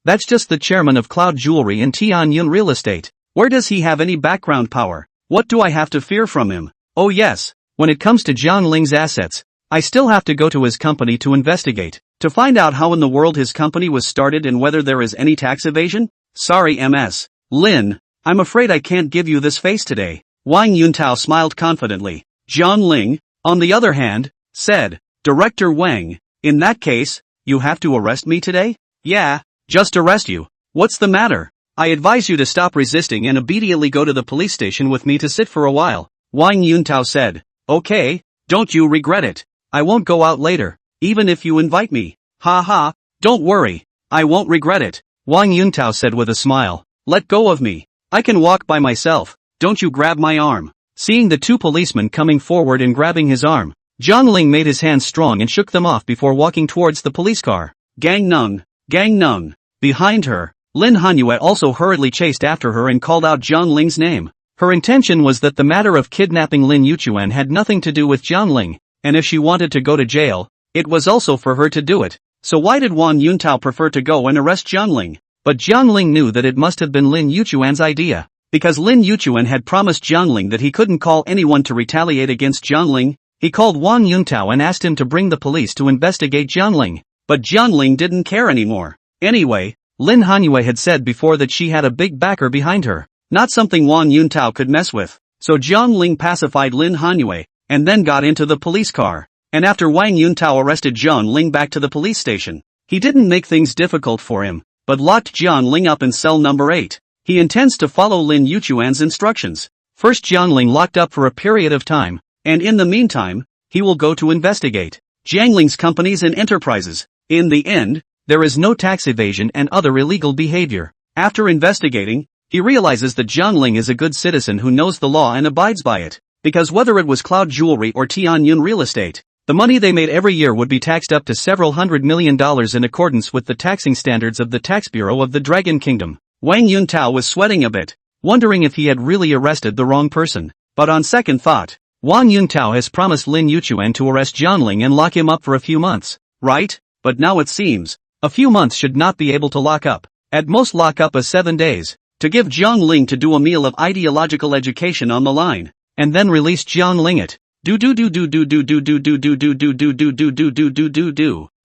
that's just the chairman of Cloud Jewelry and Tianyun Real Estate. Where does he have any background power? What do I have to fear from him? Oh yes, when it comes to Jiangling's assets, I still have to go to his company to investigate, to find out how in the world his company was started and whether there is any tax evasion. Sorry MS. Lin, I'm afraid I can't give you this face today." Wang Yuntao smiled confidently. Jiangling, on the other hand, said, "Director Wang, in that case, you have to arrest me today?" "Yeah, just arrest you. What's the matter? I advise you to stop resisting and immediately go to the police station with me to sit for a while." Wang Yuntao said, "Okay, don't you regret it. I won't go out later, even if you invite me." "Ha ha, don't worry, I won't regret it," Wang Yuntao said with a smile. "Let go of me. I can walk by myself. Don't you grab my arm." Seeing the two policemen coming forward and grabbing his arm, Zhang Ling made his hands strong and shook them off before walking towards the police car. Gang Nung. Gang Nung. Behind her, Lin Hanyue also hurriedly chased after her and called out Zhang Ling's name. Her intention was that the matter of kidnapping Lin Yuchuan had nothing to do with Zhang Ling, and if she wanted to go to jail, it was also for her to do it. So why did Wang Yuntao prefer to go and arrest Zhang Ling? But Zhang Ling knew that it must have been Lin Yuchuan's idea. Because Lin Yuchuan had promised Zhang Ling that he couldn't call anyone to retaliate against Zhang Ling, he called Wang Yuntao and asked him to bring the police to investigate Zhang Ling. But Zhang Ling didn't care anymore. Anyway, Lin Hanyue had said before that she had a big backer behind her. Not something Wang Yuntao could mess with. So Zhang Ling pacified Lin Hanyue, and then got into the police car. And after Wang Yuntao arrested Zhang Ling back to the police station, he didn't make things difficult for him, but locked Zhang Ling up in cell number 8. He intends to follow Lin Yuchuan's instructions. First Zhang Ling locked up for a period of time, and in the meantime, he will go to investigate Zhang Ling's companies and enterprises. In the end, there is no tax evasion and other illegal behavior. After investigating, he realizes that Zhang Ling is a good citizen who knows the law and abides by it. Because whether it was Cloud Jewelry or Tianyun Real Estate, the money they made every year would be taxed up to several $100 million in accordance with the taxing standards of the Tax Bureau of the Dragon Kingdom. Wang Yuntao was sweating a bit, wondering if he had really arrested the wrong person. But on second thought, Wang Yuntao has promised Lin Yuchuan to arrest Zhang Ling and lock him up for a few months, right? But now it seems, a few months should not be able to lock up. At most lock up as 7 days, to give Zhang Ling to do a meal of ideological education on the line, and then release Zhang Ling it.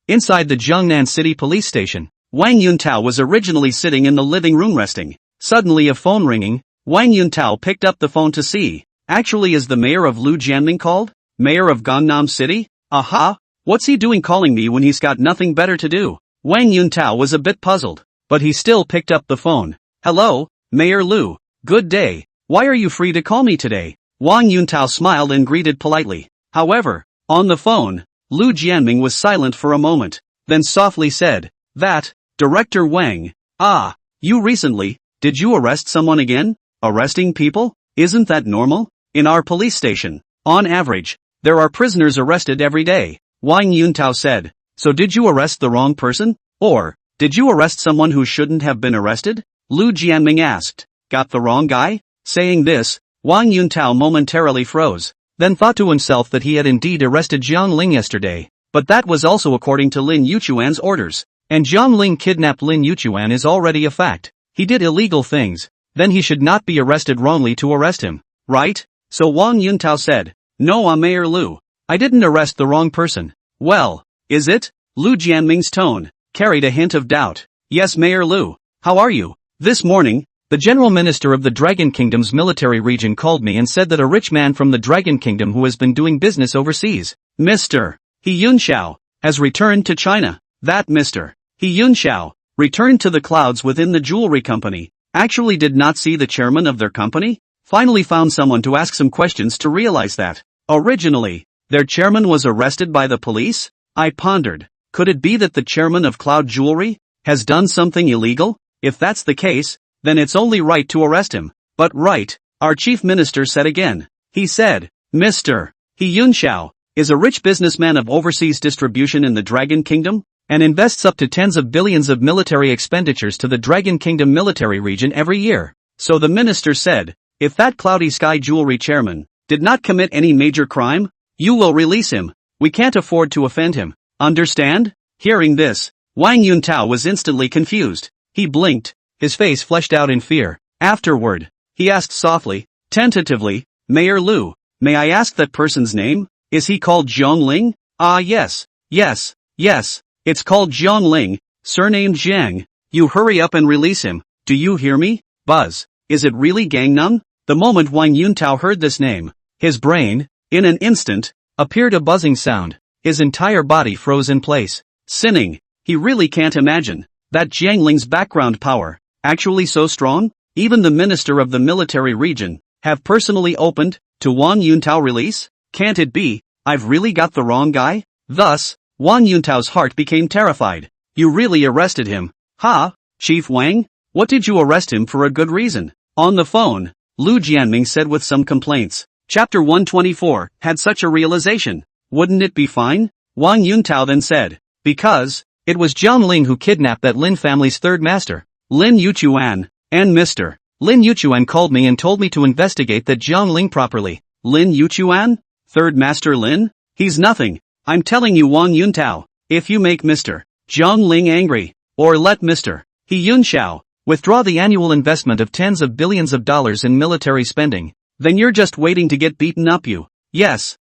Inside the Jiangnan City police station, Wang Yuntao was originally sitting in the living room resting. Suddenly a phone ringing, Wang Yuntao picked up the phone to see. Actually, is the mayor of Lu Jianming called? Mayor of Gangnam City? Aha! What's he doing calling me when he's got nothing better to do? Wang Yuntao was a bit puzzled, but he still picked up the phone. Hello, Mayor Lu. Good day. Why are you free to call me today? Wang Yuntao smiled and greeted politely. However, on the phone, Lu Jianming was silent for a moment, then softly said, "That, Director Wang. Ah, you recently, did you arrest someone again? Arresting people? Isn't that normal? In our police station, on average, there are prisoners arrested every day." Wang Yuntao said. So did you arrest the wrong person? Or, did you arrest someone who shouldn't have been arrested? Lu Jianming asked. Got the wrong guy? Saying this, Wang Yuntao momentarily froze, then thought to himself that he had indeed arrested Zhang Ling yesterday, but that was also according to Lin Yuchuan's orders, and Zhang Ling kidnapped Lin Yuchuan is already a fact. He did illegal things, then he should not be arrested wrongly to arrest him, right? So Wang Yuntao said, "No, Mayor Lu. I didn't arrest the wrong person." Well, is it? Lu Jianming's tone carried a hint of doubt. Yes, Mayor Lu. How are you? This morning, the General Minister of the Dragon Kingdom's military region called me and said that a rich man from the Dragon Kingdom who has been doing business overseas, Mr. He Yunxiao, has returned to China. That Mr. He Yunxiao returned to the clouds within the jewelry company, actually did not see the chairman of their company? Finally found someone to ask some questions to realize that, originally, their chairman was arrested by the police? I pondered, could it be that the chairman of Cloud Jewelry has done something illegal? If that's the case, then it's only right to arrest him. But right, our chief minister said again. He said, Mr. He Yunxiao is a rich businessman of overseas distribution in the Dragon Kingdom, and invests up to tens of billions of military expenditures to the Dragon Kingdom military region every year. So the minister said, if that Cloudy Sky Jewelry chairman did not commit any major crime, you will release him. We can't afford to offend him. Understand? Hearing this, Wang Yuntao was instantly confused. He blinked, his face fleshed out in fear. Afterward, he asked softly, tentatively, Mayor Lu, may I ask that person's name? Is he called Zhang Ling? Ah yes, it's called Zhang Ling, surnamed Zhang. You hurry up and release him. Do you hear me? Buzz. Is it really Gangnam? The moment Wang Yuntao heard this name, his brain, in an instant, appeared a buzzing sound. His entire body froze in place. Sinning, he really can't imagine that Zhang Ling's background power, actually so strong? Even the minister of the military region, have personally opened to Wang Yuntao release? Can't it be, I've really got the wrong guy? Thus, Wang Yuntao's heart became terrified. You really arrested him? Ha, Chief Wang? What did you arrest him for a good reason? On the phone, Lu Jianming said with some complaints. Chapter 124 had such a realization. Wouldn't it be fine? Wang Yuntao then said. Because, it was Jiang Ling who kidnapped that Lin family's third master, Lin Yuchuan, and Mr. Lin Yuchuan called me and told me to investigate that Jiang Ling properly. Lin Yuchuan? Third master Lin? He's nothing. I'm telling you Wang Yuntao, if you make Mr. Jiang Ling angry, or let Mr. He Yunxiao withdraw the annual investment of tens of billions of dollars in military spending, then you're just waiting to get beaten up you. Yes,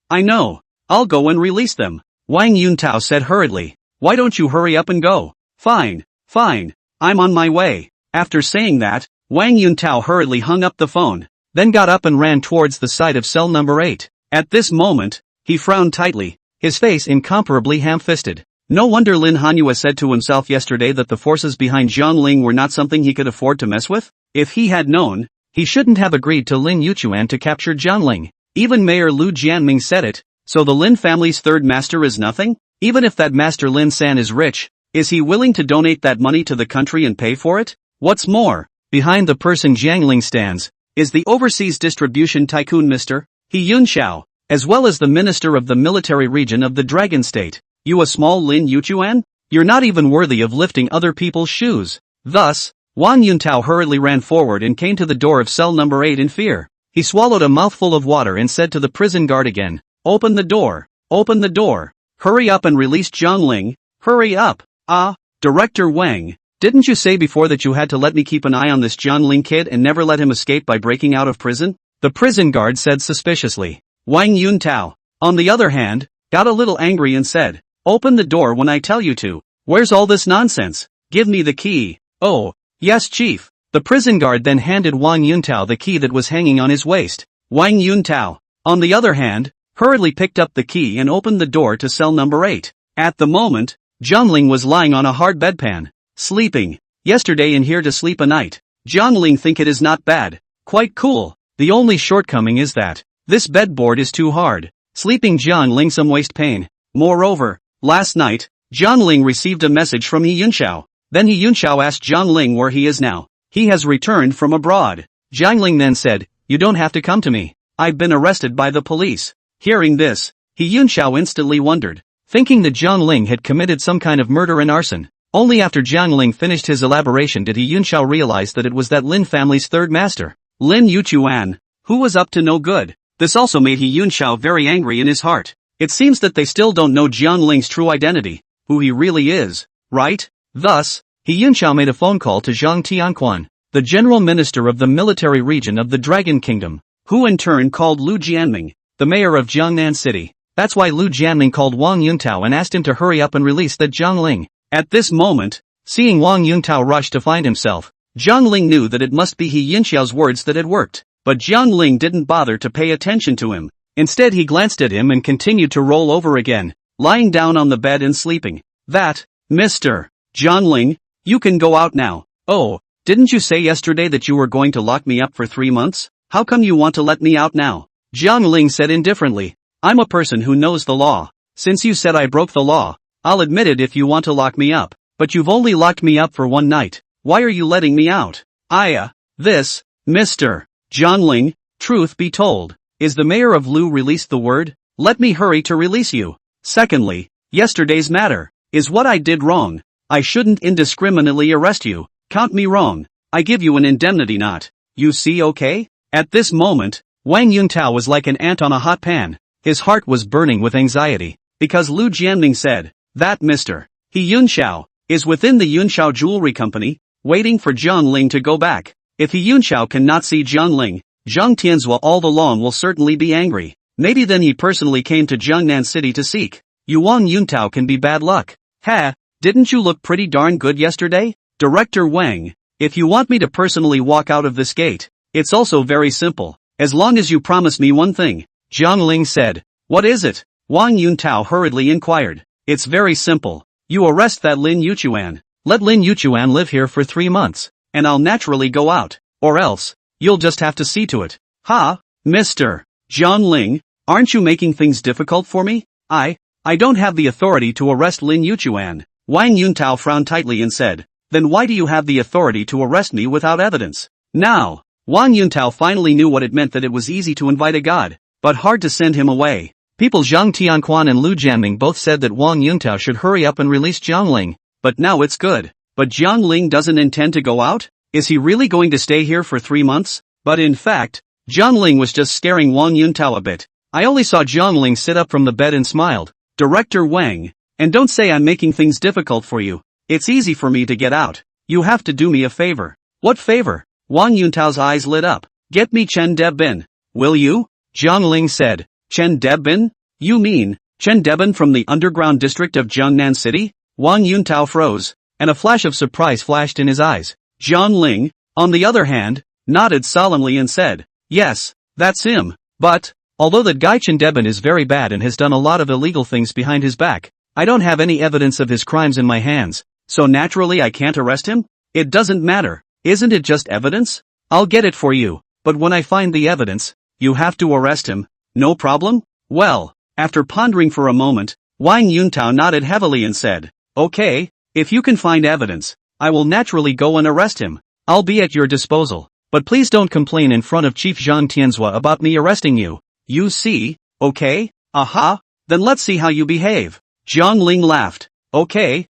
I know. I'll go and release them. Wang Yuntao said hurriedly. Why don't you hurry up and go? Fine. I'm on my way. After saying that, Wang Yuntao hurriedly hung up the phone, then got up and ran towards the side of cell number 8. At this moment, he frowned tightly, his face incomparably ham-fisted. No wonder Lin Hanhua said to himself yesterday that the forces behind Jiang Ling were not something he could afford to mess with. If he had known, he shouldn't have agreed to Lin Yuchuan to capture Jiang Ling. Even Mayor Lu Jianming said it, so the Lin family's third master is nothing? Even if that master Lin San is rich, is he willing to donate that money to the country and pay for it? What's more, behind the person Jiang Ling stands, is the overseas distribution tycoon Mr. He Yunxiao, as well as the minister of the military region of the Dragon State. You a small Lin Yuchuan? You're not even worthy of lifting other people's shoes. Thus, Wang Yuntao hurriedly ran forward and came to the door of cell number 8 in fear. He swallowed a mouthful of water and said to the prison guard again, Open the door. Hurry up and release Jiang Ling. Hurry up. Director Wang, didn't you say before that you had to let me keep an eye on this Jiang Ling kid and never let him escape by breaking out of prison? The prison guard said suspiciously. Wang Yuntao, on the other hand, got a little angry and said, Open the door when I tell you to. Where's all this nonsense? Give me the key. Oh, yes chief. The prison guard then handed Wang Yuntao the key that was hanging on his waist. Wang Yuntao, on the other hand, hurriedly picked up the key and opened the door to cell number 8. At the moment, Jiang Ling was lying on a hard bedpan, sleeping. Yesterday in here to sleep a night. Jiang Ling think it is not bad. Quite cool. The only shortcoming is that this bedboard is too hard. Sleeping Jiang Ling some waist pain. Moreover, last night, Jiang Ling received a message from He Yunxiao. Then He Yunxiao asked Jiang Ling where he is now. He has returned from abroad. Jiang Ling then said, You don't have to come to me. I've been arrested by the police. Hearing this, He Yunxiao instantly wondered, thinking that Jiang Ling had committed some kind of murder and arson. Only after Jiang Ling finished his elaboration did He Yunxiao realize that it was that Lin family's third master, Lin Yuchuan, who was up to no good. This also made He Yunxiao very angry in his heart. It seems that they still don't know Jiang Ling's true identity, who he really is, right? Thus, He Yunxiao made a phone call to Zhang Tianquan, the general minister of the military region of the Dragon Kingdom, who in turn called Lu Jianming, the mayor of Jiangnan City. That's why Lu Jianming called Wang Yuntao and asked him to hurry up and release that Jiang Ling. At this moment, seeing Wang Yuntao rush to find himself, Jiang Ling knew that it must be He Yunxiao's words that had worked. But Jiang Ling didn't bother to pay attention to him. Instead he glanced at him and continued to roll over again, lying down on the bed and sleeping. That, Mr. Jiang Ling, you can go out now. Oh, didn't you say yesterday that you were going to lock me up for 3 months? How come you want to let me out now? Jiang Ling said indifferently. I'm a person who knows the law. Since you said I broke the law, I'll admit it if you want to lock me up. But you've only locked me up for 1 night. Why are you letting me out? This, Mr. Jiang Ling, truth be told, is the mayor of Lu released the word? Let me hurry to release you. Secondly, yesterday's matter is what I did wrong. I shouldn't indiscriminately arrest you. Count me wrong. I give you an indemnity not. You see okay? At this moment, Wang Yuntao was like an ant on a hot pan. His heart was burning with anxiety, because Lu Jianming said, that Mr. He Yunxiao is within the Yunxiao Jewelry Company, waiting for Jiang Ling to go back. If He Yunxiao cannot see Jiang Ling, Zhang Tianzhua all along will certainly be angry. Maybe then he personally came to Jiangnan City to seek. You Wang Yuntao can be bad luck. Didn't you look pretty darn good yesterday? Director Wang, if you want me to personally walk out of this gate, it's also very simple, as long as you promise me one thing. Jiang Ling said. What is it? Wang Yuntao hurriedly inquired. It's very simple. You arrest that Lin Yuchuan. Let Lin Yuchuan live here for 3 months, and I'll naturally go out. Or else, you'll just have to see to it. Mr. Jiang Ling, aren't you making things difficult for me? I don't have the authority to arrest Lin Yuchuan. Wang Yuntao frowned tightly and said, then why do you have the authority to arrest me without evidence? Now, Wang Yuntao finally knew what it meant that it was easy to invite a god. but hard to send him away. People Zhang Tianquan and Lu Jianming both said that Wang Yuntao should hurry up and release Jiang Ling, but now it's good. But Jiang Ling doesn't intend to go out? Is he really going to stay here for 3 months? But in fact, Jiang Ling was just scaring Wang Yuntao a bit. I only saw Jiang Ling sit up from the bed and smiled. Director Wang, and don't say I'm making things difficult for you. It's easy for me to get out. You have to do me a favor. What favor? Wang Yuntao's eyes lit up. Get me Chen Debin. Will you? Jiang Ling said. Chen Debin? You mean, Chen Debin from the underground district of Jiangnan City? Wang Yuntao froze, and a flash of surprise flashed in his eyes. Jiang Ling, on the other hand, nodded solemnly and said, yes, that's him. But, although that guy Chen Debin is very bad and has done a lot of illegal things behind his back, I don't have any evidence of his crimes in my hands, so naturally I can't arrest him? It doesn't matter, isn't it just evidence? I'll get it for you, but when I find the evidence, you have to arrest him, no problem? Well, after pondering for a moment, Wang Yuntao nodded heavily and said, okay, if you can find evidence, I will naturally go and arrest him. I'll be at your disposal, but please don't complain in front of Chief Zhang Tianzhua about me arresting you. You see, okay? Aha, then let's see how you behave. Jiang Ling laughed. Okay,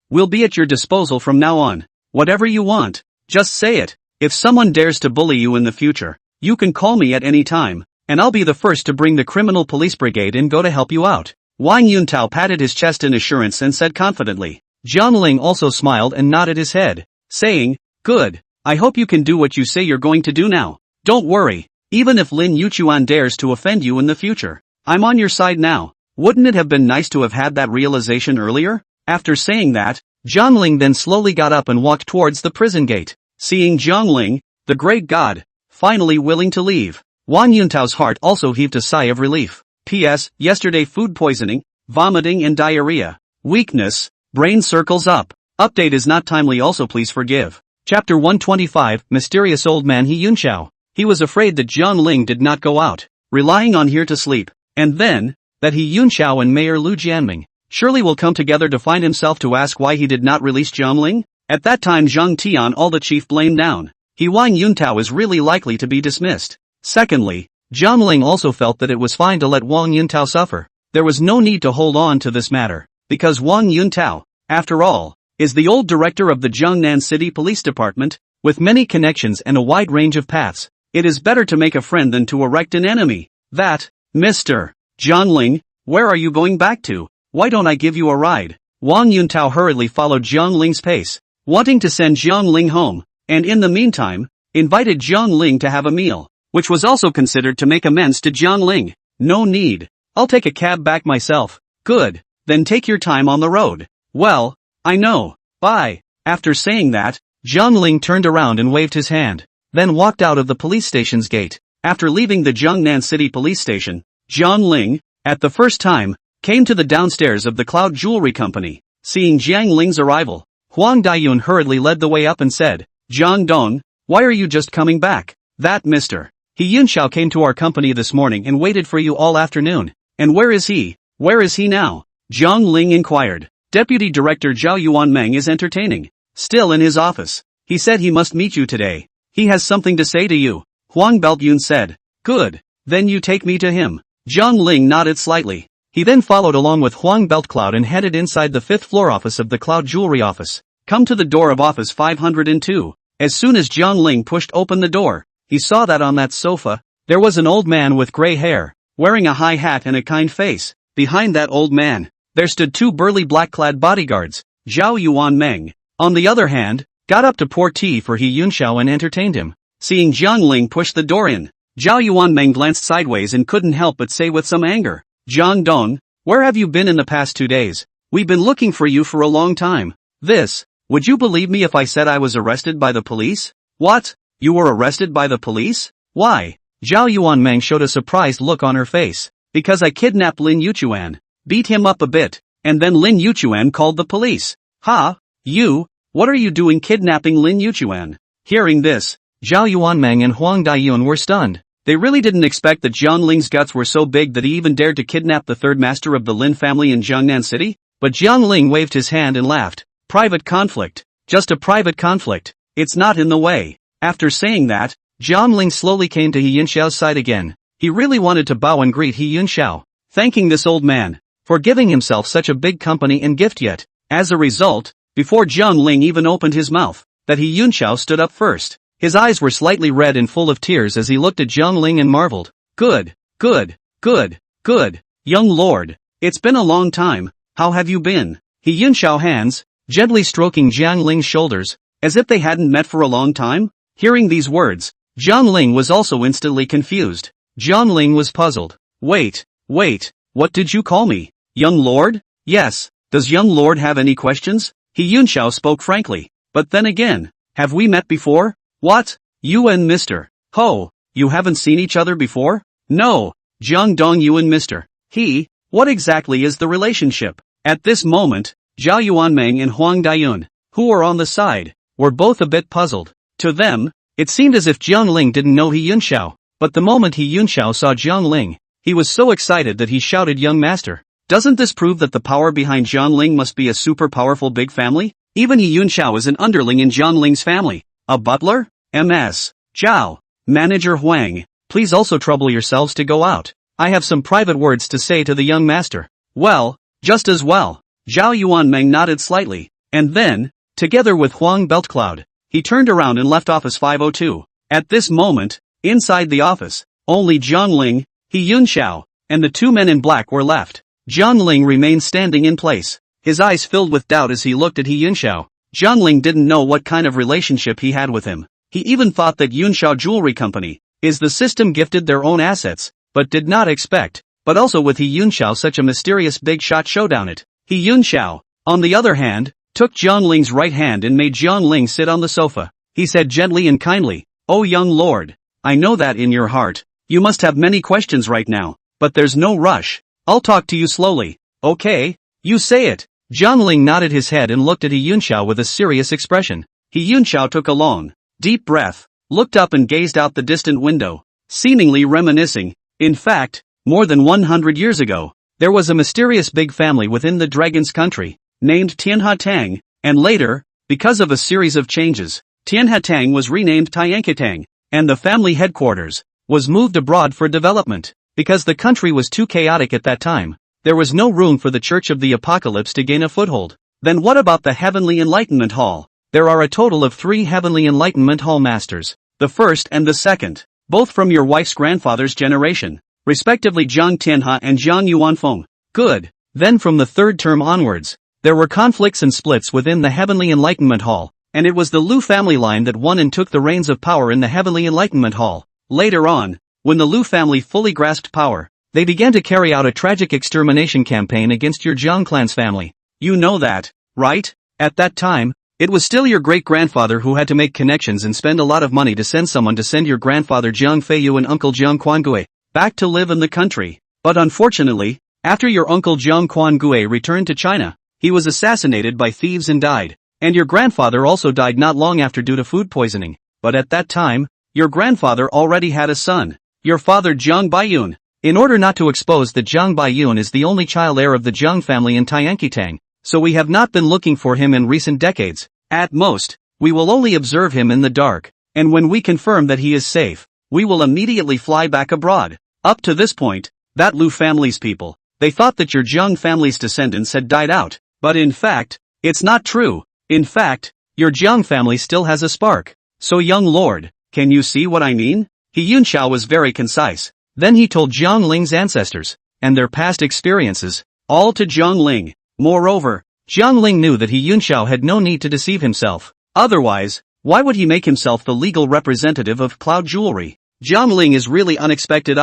we'll be at your disposal from now on. Whatever you want, just say it. If someone dares to bully you in the future, you can call me at any time, and I'll be the first to bring the criminal police brigade and go to help you out. Wang Yuntao patted his chest in assurance and said confidently. Jiang Ling also smiled and nodded his head, saying, good, I hope you can do what you say you're going to do now. Don't worry, even if Lin Yuchuan dares to offend you in the future, I'm on your side now. Wouldn't it have been nice to have had that realization earlier? After saying that, Jiang Ling then slowly got up and walked towards the prison gate. Seeing Jiang Ling, the great god, finally willing to leave, Wang Yuntao's heart also heaved a sigh of relief. P.S. Yesterday food poisoning, vomiting and diarrhea. Weakness, brain circles up. Update is not timely also please forgive. Chapter 125, Mysterious Old Man He Yunxiao. He was afraid that Jiang Ling did not go out, relying on here to sleep, and then, that He Yunxiao and Mayor Lu Jianming surely will come together to find himself to ask why he did not release Jiang Ling. At that time Zhang Tian all the chief blamed down. He Wang Yuntao is really likely to be dismissed. Secondly, Jiang Ling also felt that it was fine to let Wang Yuntao suffer. There was no need to hold on to this matter, because Wang Yuntao, after all, is the old director of the Jiangnan City Police Department, with many connections and a wide range of paths. It is better to make a friend than to erect an enemy. That, Mr. Jiang Ling, where are you going back to? Why don't I give you a ride? Wang Yuntao hurriedly followed Jiang Ling's pace, wanting to send Jiang Ling home, and in the meantime, invited Jiang Ling to have a meal, which was also considered to make amends to Jiang Ling. No need. I'll take a cab back myself. Good, then take your time on the road. Well, I know. Bye. After saying that, Jiang Ling turned around and waved his hand, then walked out of the police station's gate. After leaving the Jiangnan City Police Station, Jiang Ling, at the first time, came to the downstairs of the Cloud Jewelry Company. Seeing Jiang Ling's arrival, Huang Daiyun hurriedly led the way up and said, Jiang Dong, why are you just coming back? That Mr. He Yunxiao came to our company this morning and waited for you all afternoon. And where is he? Where is he now? Jiang Ling inquired. Deputy Director Zhao Yuanmeng is entertaining. Still in his office. He said he must meet you today. He has something to say to you. Huang Beltyun said. Good. Then you take me to him. Jiang Ling nodded slightly. He then followed along with Huang Beltcloud and headed inside the 5th floor office of the Cloud Jewelry office. Come to the door of office 502. As soon as Jiang Ling pushed open the door, he saw that on that sofa, there was an old man with gray hair, wearing a high hat and a kind face. Behind that old man, there stood 2 burly black-clad bodyguards. Zhao Yuanmeng, on the other hand, got up to pour tea for He Yunxiao and entertained him. Seeing Jiang Ling push the door in, Zhao Yuanmeng glanced sideways and couldn't help but say with some anger, Jiang Dong, where have you been in the past 2 days? We've been looking for you for a long time. Would you believe me if I said I was arrested by the police? What? You were arrested by the police? Why? Zhao Yuanmeng showed a surprised look on her face. Because I kidnapped Lin Yuchuan, beat him up a bit, and then Lin Yuchuan called the police. Ha? You? What are you doing kidnapping Lin Yuchuan? Hearing this, Zhao Yuanmeng and Huang Daiyun were stunned. They really didn't expect that Jiang Ling's guts were so big that he even dared to kidnap the 3rd master of the Lin family in Jiangnan City. But Jiang Ling waved his hand and laughed. Private conflict. Just a private conflict. It's not in the way. After saying that, Jiang Ling slowly came to He Yunxiao's side again. He really wanted to bow and greet He Yunxiao, thanking this old man for giving himself such a big company and gift yet. As a result, before Jiang Ling even opened his mouth, that He Yunxiao stood up first. His eyes were slightly red and full of tears as he looked at Jiang Ling and marveled. Good, good, good, good, young lord. It's been a long time, how have you been? He Yunxiao hands, gently stroking Jiang Ling's shoulders, as if they hadn't met for a long time? Hearing these words, Jiang Ling was also instantly confused. Jiang Ling was puzzled. Wait, what did you call me? Young lord? Yes, does young lord have any questions? He Yunxiao spoke frankly. But then again, have we met before? What? You and Mr. Ho, you haven't seen each other before? No, Jiang Dong you and Mr. He, what exactly is the relationship? At this moment, Zhao Yuanmeng and Huang Dayun, who were on the side, were both a bit puzzled. To them, it seemed as if Jiang Ling didn't know He Yunxiao, but the moment He Yunxiao saw Jiang Ling, he was so excited that he shouted, young master. Doesn't this prove that the power behind Jiang Ling must be a super powerful big family? Even He Yunxiao is an underling in Jiang Ling's family. A butler? MS. Zhao. Manager Huang, please also trouble yourselves to go out. I have some private words to say to the young master. Well, just as well. Zhao Yuanmeng nodded slightly, and then, together with Huang Beltcloud, he turned around and left office 502. At this moment, inside the office, only Jiang Ling, He Yunxiao, and the two men in black were left. Jiang Ling remained standing in place, his eyes filled with doubt as he looked at He Yunxiao. Jiang Ling didn't know what kind of relationship he had with him. He even thought that Yunxiao Jewelry Company is the system gifted their own assets, but did not expect, but also with He Yunxiao such a mysterious big shot showdown it. He Yunxiao, on the other hand, took Jiang Ling's right hand and made Jiang Ling sit on the sofa. He said gently and kindly, "Oh young lord, I know that in your heart, you must have many questions right now, but there's no rush. I'll talk to you slowly, okay? You say it." Jiang Ling nodded his head and looked at He Yunxiao with a serious expression. He Yunxiao took a long, deep breath, looked up and gazed out the distant window, seemingly reminiscing. In fact, more than 100 years ago, there was a mysterious big family within the dragon's country, named Tianhe Tang, and later, because of a series of changes, Tianhe Tang was renamed Tianketang, and the family headquarters was moved abroad for development. Because the country was too chaotic at that time, there was no room for the Church of the Apocalypse to gain a foothold. Then what about the Heavenly Enlightenment Hall? There are a total of 3 Heavenly Enlightenment Hall Masters, the first and the second, both from your wife's grandfather's generation, respectively Zhang Tianhe and Zhang Yuanfeng. Good. Then from the third term onwards, there were conflicts and splits within the Heavenly Enlightenment Hall, and it was the Lu family line that won and took the reins of power in the Heavenly Enlightenment Hall. Later on, when the Lu family fully grasped power, they began to carry out a tragic extermination campaign against your Zhang clan's family. You know that, right? At that time, it was still your great-grandfather who had to make connections and spend a lot of money to send someone to send your grandfather Jiang Feiyu and uncle Jiang Quangui back to live in the country. But unfortunately, after your uncle Jiang Quangui returned to China, he was assassinated by thieves and died. And your grandfather also died not long after due to food poisoning. But at that time, your grandfather already had a son, your father Jiang Baiyun. In order not to expose that Jiang Baiyun is the only child heir of the Jiang family in Tianketang, so we have not been looking for him in recent decades. At most, we will only observe him in the dark, and when we confirm that he is safe, we will immediately fly back abroad. Up to this point, that Lu family's people, they thought that your Jiang family's descendants had died out, but in fact, it's not true. In fact, your Jiang family still has a spark. So young lord, can you see what I mean? He Yunxiao was very concise. Then he told Jiang Ling's ancestors, and their past experiences, all to Jiang Ling. Moreover, Jiang Ling knew that He Yunxiao had no need to deceive himself. Otherwise, why would he make himself the legal representative of Cloud Jewelry? Jiang Ling is really unexpected.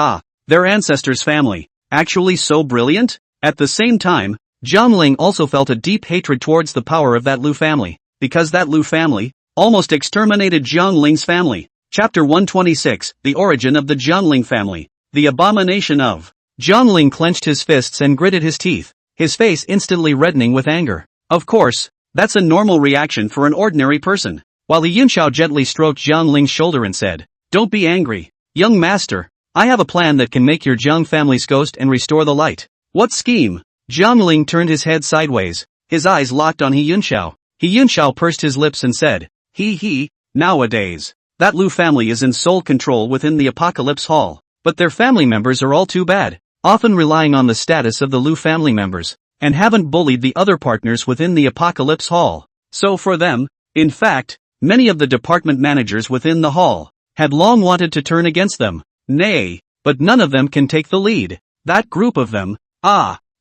Their ancestors' family, actually so brilliant? At the same time, Jiang Ling also felt a deep hatred towards the power of that Lu family, because that Lu family almost exterminated Jiang Ling's family. Chapter 126, The Origin of the Jiang Ling Family. The Abomination of. Jiang Ling clenched his fists and gritted his teeth, his face instantly reddening with anger. Of course, that's a normal reaction for an ordinary person. While He Yunxiao gently stroked Jiang Ling's shoulder and said, "Don't be angry, young master. I have a plan that can make your Jiang family's ghost and restore the light." What scheme? Jiang Ling turned his head sideways, his eyes locked on He Yunxiao. He Yunxiao pursed his lips and said, He, nowadays, That Lu family is in sole control within the Apocalypse Hall. But their family members are all too bad, often relying on the status of the Lu family members, and haven't bullied the other partners within the Apocalypse Hall. So for them, in fact, many of the department managers within the hall had long wanted to turn against them. Nay, but none of them can take the lead. That group of them,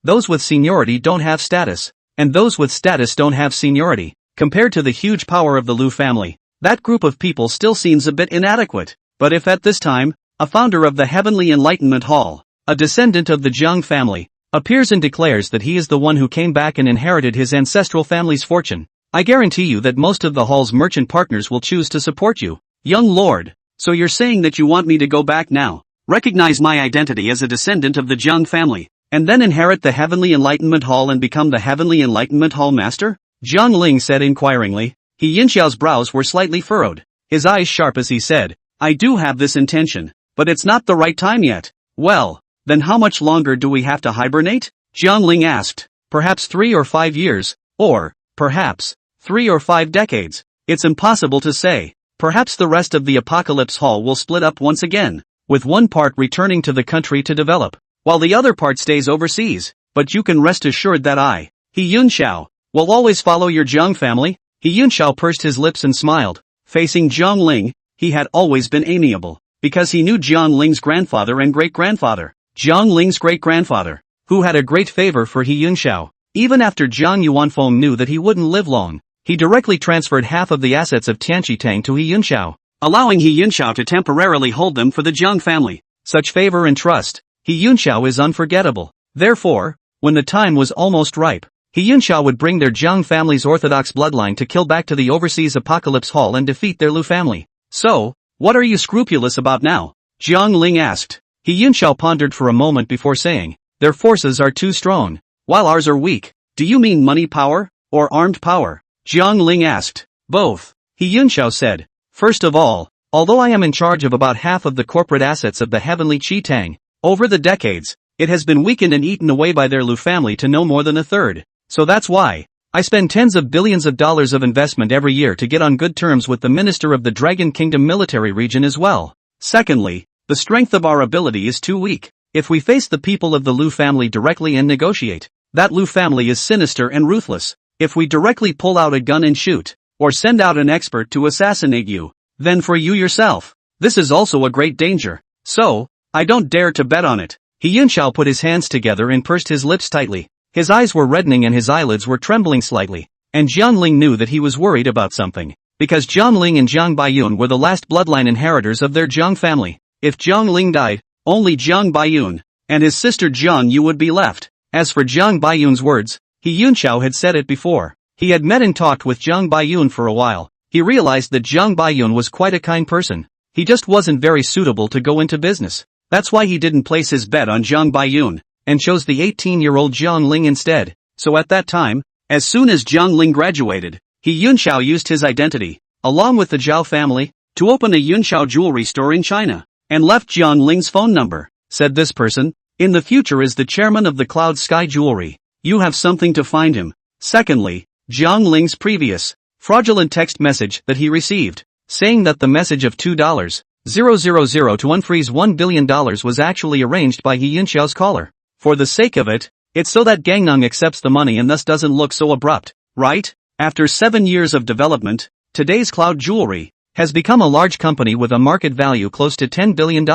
those with seniority don't have status, and those with status don't have seniority. Compared to the huge power of the Lu family, that group of people still seems a bit inadequate. But if at this time, a founder of the Heavenly Enlightenment Hall, a descendant of the Zhang family, appears and declares that he is the one who came back and inherited his ancestral family's fortune, I guarantee you that most of the hall's merchant partners will choose to support you, young lord. So you're saying that you want me to go back now, recognize my identity as a descendant of the Zhang family, and then inherit the Heavenly Enlightenment Hall and become the Heavenly Enlightenment Hall master? Zhang Ling said inquiringly. He Yinxiao's brows were slightly furrowed, his eyes sharp as he said, I do have this intention, but it's not the right time yet. Well, then how much longer do we have to hibernate? Zhang Ling asked. Perhaps 3 or 5 years, or, perhaps, 3 or 5 decades. It's impossible to say. Perhaps the rest of the Apocalypse Hall will split up once again, with one part returning to the country to develop, while the other part stays overseas. But you can rest assured that I, He Yunxiao, will always follow your Zhang family. He Yunxiao pursed his lips and smiled. Facing Zhang Ling, he had always been amiable, because he knew Zhang Ling's grandfather and great-grandfather. Zhang Ling's great-grandfather, who had a great favor for He Yunxiao. Even after Zhang Yuanfeng knew that he wouldn't live long, he directly transferred half of the assets of Tianqi to He Yunxiao, allowing He Yunxiao to temporarily hold them for the Zhang family. Such favor and trust, He Yunxiao is unforgettable. Therefore, when the time was almost ripe, He Yunxiao would bring their Zhang family's orthodox bloodline to kill back to the overseas Apocalypse Hall and defeat their Lu family. So, what are you scrupulous about now? Zhang Ling asked. He Yunxiao pondered for a moment before saying, their forces are too strong, while ours are weak. Do you mean money power, or armed power? Zhang Ling asked. Both. He Yunxiao said. First of all, although I am in charge of about half of the corporate assets of the Heavenly Qi Tang, over the decades, it has been weakened and eaten away by their Lu family to no more than a third. So that's why I spend tens of billions of dollars of investment every year to get on good terms with the Minister of the Dragon Kingdom military region as well. Secondly, the strength of our ability is too weak. If we face the people of the Lu family directly and negotiate, that Lu family is sinister and ruthless. If we directly pull out a gun and shoot, or send out an expert to assassinate you, then for you yourself, this is also a great danger. So, I don't dare to bet on it. He Yunxiao put his hands together and pursed his lips tightly. His eyes were reddening and his eyelids were trembling slightly, and Jiang Ling knew that he was worried about something, because Jiang Ling and Jiang Baiyun were the last bloodline inheritors of their Jiang family. If Jiang Ling died, only Jiang Baiyun and his sister Jiang Yu would be left. As for Jiang Baiyun's words, He Yunxiao had said it before. He had met and talked with Jiang Baiyun for a while. He realized that Jiang Baiyun was quite a kind person. He just wasn't very suitable to go into business. That's why he didn't place his bet on Jiang Baiyun, and chose the 18-year-old Jiang Ling instead. So at that time, as soon as Jiang Ling graduated, He Yunxiao used his identity, along with the Zhao family, to open a Yunxiao jewelry store in China, and left Jiang Ling's phone number. Said this person, in the future is the chairman of the Cloud Sky Jewelry. You have something to find him. Secondly, Jiang Ling's previous, fraudulent text message that he received, saying that the message of $2,000 to unfreeze $1 billion was actually arranged by He Yunxiao's caller. For the sake of it, it's so that Gangnong accepts the money and thus doesn't look so abrupt, right? After 7 years of development, today's Cloud Jewelry has become a large company with a market value close to $10 billion.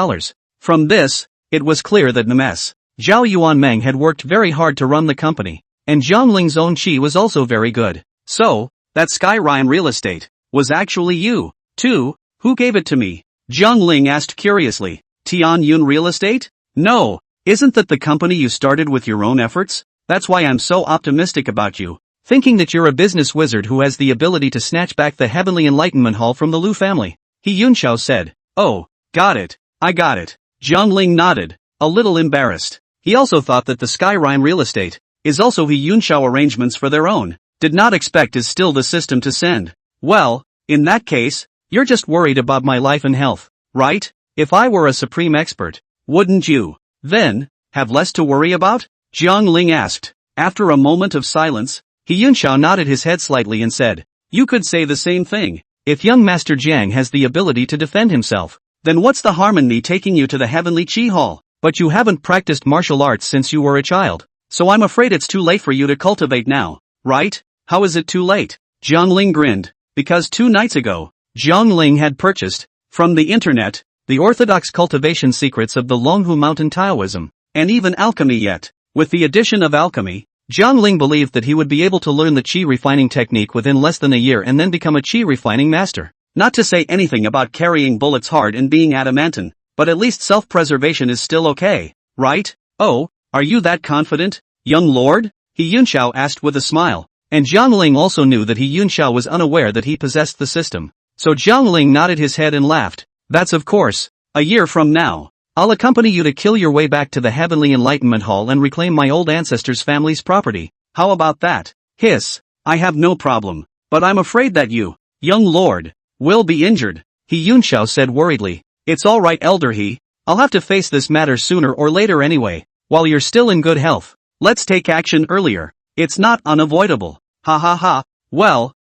From this, it was clear that Ms. Zhao Yuanmeng had worked very hard to run the company, and Zhang Ling's own chi was also very good. So, that Skyline real estate was actually you, too. Who gave it to me? Zhang Ling asked curiously. Tian Yun Real Estate? No, isn't that the company you started with your own efforts? That's why I'm so optimistic about you, thinking that you're a business wizard who has the ability to snatch back the Heavenly Enlightenment Hall from the Lu family. He Yunxiao said. Oh, got it, I got it. Zhang Ling nodded, a little embarrassed. He also thought that the Skyline Real Estate is also He Yunxiao arrangements for their own. Did not expect is still the system to send. Well, in that case, you're just worried about my life and health, right? If I were a supreme expert, wouldn't you, then, have less to worry about? Jiang Ling asked. After a moment of silence, He Yunxiao nodded his head slightly and said, you could say the same thing. If young Master Jiang has the ability to defend himself, then what's the harm in me taking you to the heavenly Chi Hall? But you haven't practiced martial arts since you were a child, so I'm afraid it's too late for you to cultivate now, right? How is it too late? Jiang Ling grinned, because 2 nights ago, Jiang Ling had purchased, from the internet, the orthodox cultivation secrets of the Longhu Mountain Taoism, and even alchemy yet. With the addition of alchemy, Jiang Ling believed that he would be able to learn the qi refining technique within less than a year and then become a qi refining master. Not to say anything about carrying bullets hard and being adamantine, but at least self-preservation is still okay, right? Oh, are you that confident, young lord? He Yunxiao asked with a smile, and Jiang Ling also knew that He Yunxiao was unaware that he possessed the system. So Jiang Ling nodded his head and laughed. That's of course. A year from now, I'll accompany you to kill your way back to the Heavenly Enlightenment Hall and reclaim my old ancestors' family's property. How about that? Hiss. I have no problem, but I'm afraid that you, young lord, will be injured. He Yunxiao said worriedly. It's alright Elder He. I'll have to face this matter sooner or later anyway. While you're still in good health, let's take action earlier. It's not unavoidable. Ha ha ha. Well,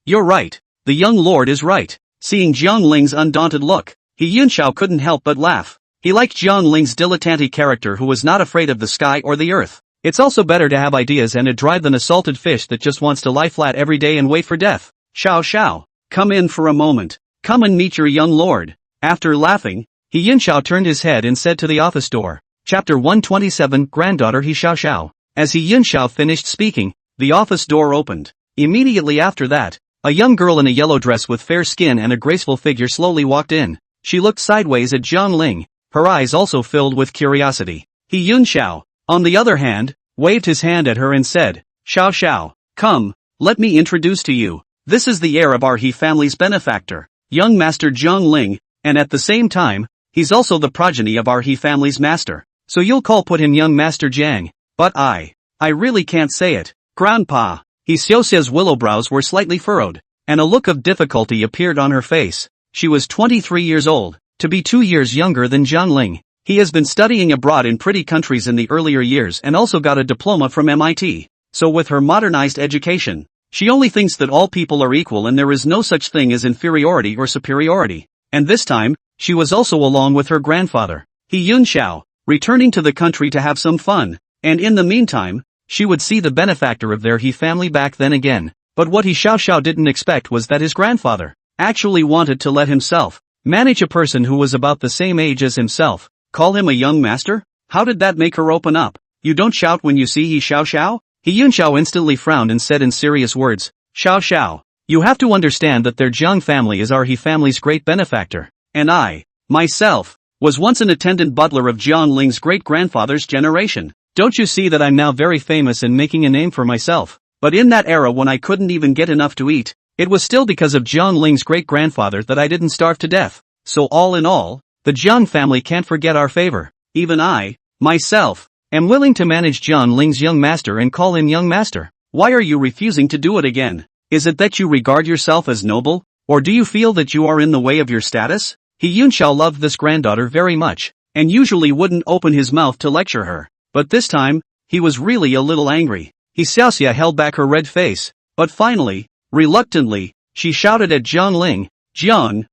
you're right. The young lord is right. Seeing Jiang Ling's undaunted look, He Yunxiao couldn't help but laugh. He liked Jiang Ling's dilettante character who was not afraid of the sky or the earth. It's also better to have ideas and a drive than a salted fish that just wants to lie flat every day and wait for death. Xiao, come in for a moment. Come and meet your young lord. After laughing, He Yunxiao turned his head and said to the office door. Chapter 127 Granddaughter He Xiao. As He Yunxiao finished speaking, the office door opened. Immediately after that, a young girl in a yellow dress with fair skin and a graceful figure slowly walked in. She looked sideways at Jiang Ling, her eyes also filled with curiosity. He Yunxiao, on the other hand, waved his hand at her and said, Xiao, come, let me introduce to you. This is the heir of our He family's benefactor, young Master Jiang Ling, and at the same time, he's also the progeny of our He family's master. So you'll put him young Master Jiang, but I really can't say it. Grandpa. He Xiaoxia's willow brows were slightly furrowed, and a look of difficulty appeared on her face. She was 23 years old, to be 2 years younger than Jiang Ling. He has been studying abroad in pretty countries in the earlier years and also got a diploma from MIT. So with her modernized education, she only thinks that all people are equal and there is no such thing as inferiority or superiority. And this time, she was also along with her grandfather, He Yunxiao, returning to the country to have some fun, and in the meantime, she would see the benefactor of their He family back then again. But what He Xiao didn't expect was that his grandfather actually wanted to let himself manage a person who was about the same age as himself. Call him a young master? How did that make her open up? You don't shout when you see He Xiao? He Yunxiao instantly frowned and said in serious words, Xiao, you have to understand that their Jiang family is our He family's great benefactor. And I, myself, was once an attendant butler of Jiang Ling's great-grandfather's generation. Don't you see that I'm now very famous and making a name for myself? But in that era when I couldn't even get enough to eat, it was still because of Jiang Ling's great-grandfather that I didn't starve to death. So all in all, the Jiang family can't forget our favor. Even I, myself, am willing to manage Jiang Ling's young master and call him young master. Why are you refusing to do it again? Is it that you regard yourself as noble? Or do you feel that you are in the way of your status? He Yunxiao loved this granddaughter very much, and usually wouldn't open his mouth to lecture her. But this time, he was really a little angry. He Xiaoxia held back her red face, but finally, reluctantly, she shouted at Jiang Ling, Jiang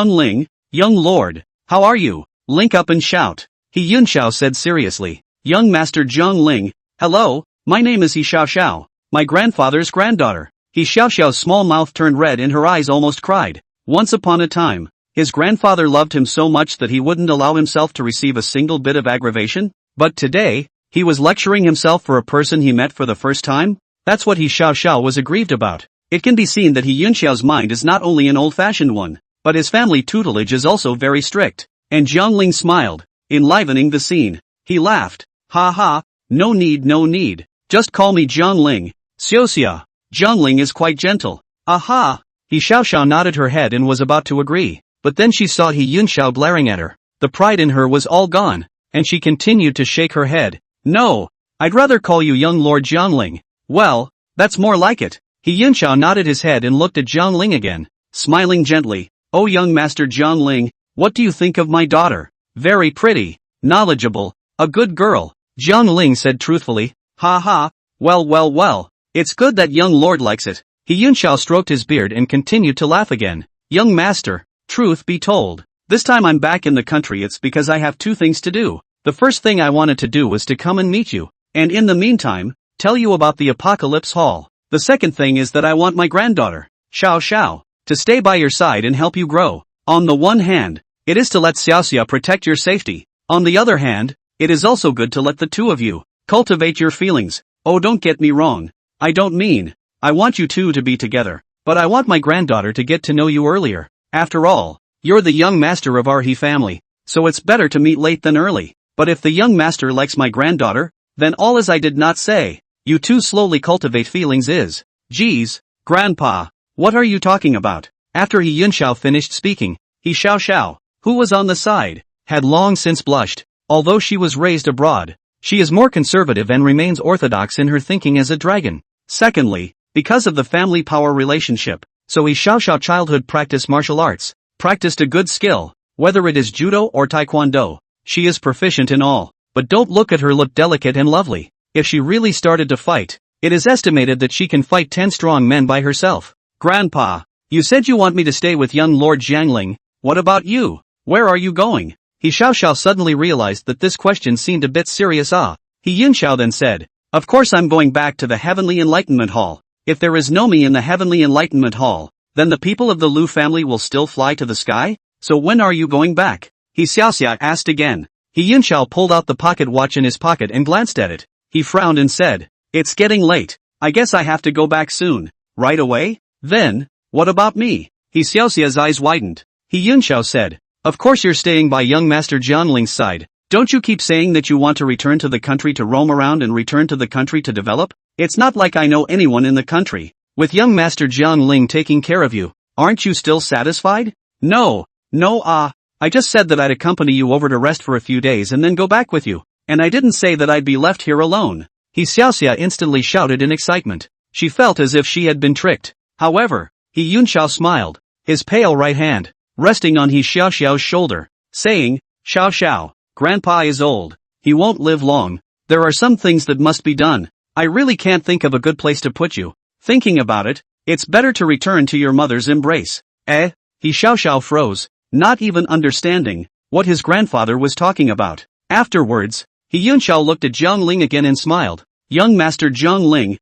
Ling, young lord, how are you? Link up and shout. He Yunxiao said seriously, young master Jiang Ling, hello, my name is He Xiao, my grandfather's granddaughter. He Xiaoxiao's small mouth turned red and her eyes almost cried. Once upon a time, his grandfather loved him so much that he wouldn't allow himself to receive a single bit of aggravation. But today, he was lecturing himself for a person he met for the first time? That's what He Xiao was aggrieved about. It can be seen that He Yunxiao's mind is not only an old-fashioned one, but his family tutelage is also very strict. And Jiang Ling smiled, enlivening the scene. He laughed. Ha, no need. Just call me Jiang Ling. Xiaoxia. Jiang Ling is quite gentle. Aha! He Xiao nodded her head and was about to agree, but then she saw He Yunxiao glaring at her. The pride in her was all gone, and she continued to shake her head. No, I'd rather call you young Lord Jiang Ling. Well, that's more like it. He Yunxiao nodded his head and looked at Jiang Ling again, smiling gently. Oh young master Jiang Ling, what do you think of my daughter? Very pretty, knowledgeable, a good girl. Jiang Ling said truthfully. Ha, well, it's good that young lord likes it. He Yunxiao stroked his beard and continued to laugh again. Young master, truth be told, this time I'm back in the country it's because I have two things to do. The first thing I wanted to do was to come and meet you, and in the meantime, tell you about the Apocalypse Hall. The second thing is that I want my granddaughter, Xiao Xiao, to stay by your side and help you grow. On the one hand, it is to let Xiaoxia protect your safety. On the other hand, it is also good to let the two of you cultivate your feelings. Oh, don't get me wrong. I don't mean I want you two to be together, but I want my granddaughter to get to know you earlier. After all, you're the young master of our He family, so it's better to meet late than early. But if the young master likes my granddaughter, then all as I did not say. You two slowly cultivate feelings is. Geez, grandpa, what are you talking about? After He Yunxiao finished speaking, He Xiao Xiao, who was on the side, had long since blushed. Although she was raised abroad, she is more conservative and remains orthodox in her thinking as a dragon. Secondly, because of the family power relationship, so He Xiao Xiao childhood practiced martial arts, practiced a good skill, whether it is judo or taekwondo. She is proficient in all, but don't look at her, look delicate and lovely. If she really started to fight, it is estimated that she can fight 10 strong men by herself. Grandpa, you said you want me to stay with young Lord Jiangling. What about you? Where are you going? He Xiao Xiao suddenly realized that this question seemed a bit serious. He Yunxiao then said, of course I'm going back to the Heavenly Enlightenment Hall. If there is no me in the Heavenly Enlightenment Hall, then the people of the Lu family will still fly to the sky? So when are you going back? He Xiaoxia asked again. He Yunxiao pulled out the pocket watch in his pocket and glanced at it. He frowned and said, it's getting late. I guess I have to go back soon. Right away? Then, what about me? He Xiaoxia's eyes widened. He Yunxiao said, of course you're staying by young Master Jianling's side. Don't you keep saying that you want to return to the country to roam around and return to the country to develop? It's not like I know anyone in the country. With young Master Jianling taking care of you, aren't you still satisfied? No, I just said that I'd accompany you over to rest for a few days and then go back with you. And I didn't say that I'd be left here alone. He Xiaoxia instantly shouted in excitement. She felt as if she had been tricked. However, He Yunxiao smiled, his pale right hand resting on He Xiaoxiao's shoulder, saying, Xiao Xiao, Grandpa is old. He won't live long. There are some things that must be done. I really can't think of a good place to put you. Thinking about it, it's better to return to your mother's embrace. He Xiao Xiao froze, not even understanding what his grandfather was talking about. Afterwards, He Yunxiao looked at Jiangling again and smiled. Young Master Jiangling,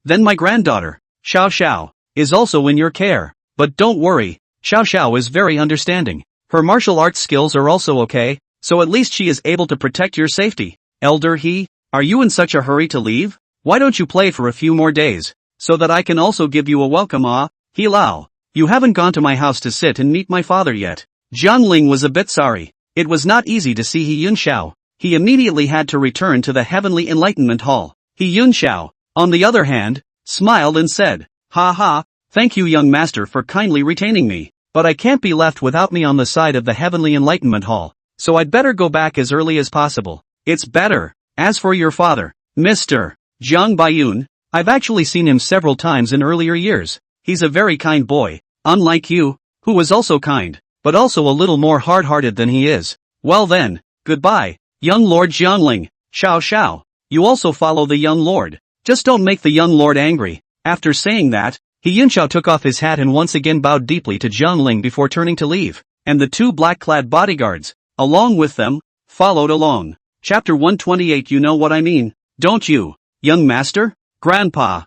then my granddaughter, Xiao Xiao, is also in your care. But don't worry, Xiao Xiao is very understanding. Her martial arts skills are also okay, so at least she is able to protect your safety. Elder He, are you in such a hurry to leave? Why don't you play for a few more days, so that I can also give you a welcome? He Lao, you haven't gone to my house to sit and meet my father yet. Jiangling was a bit sorry. It was not easy to see He Yunxiao. He immediately had to return to the Heavenly Enlightenment Hall. He Yunxiao, on the other hand, smiled and said, thank you young master for kindly retaining me, but I can't be left without me on the side of the Heavenly Enlightenment Hall, so I'd better go back as early as possible. It's better. As for your father, Mr. Jiang Baiyun, I've actually seen him several times in earlier years. He's a very kind boy, unlike you, who was also kind, but also a little more hard-hearted than he is. Well then, goodbye, young Lord Jiangling. Xiao Xiao, you also follow the young lord. Just don't make the young lord angry. After saying that, He Yunxiao took off his hat and once again bowed deeply to Jiangling before turning to leave, and the two black-clad bodyguards, along with them, followed along. Chapter 128. You know what I mean, don't you, young master? Grandpa,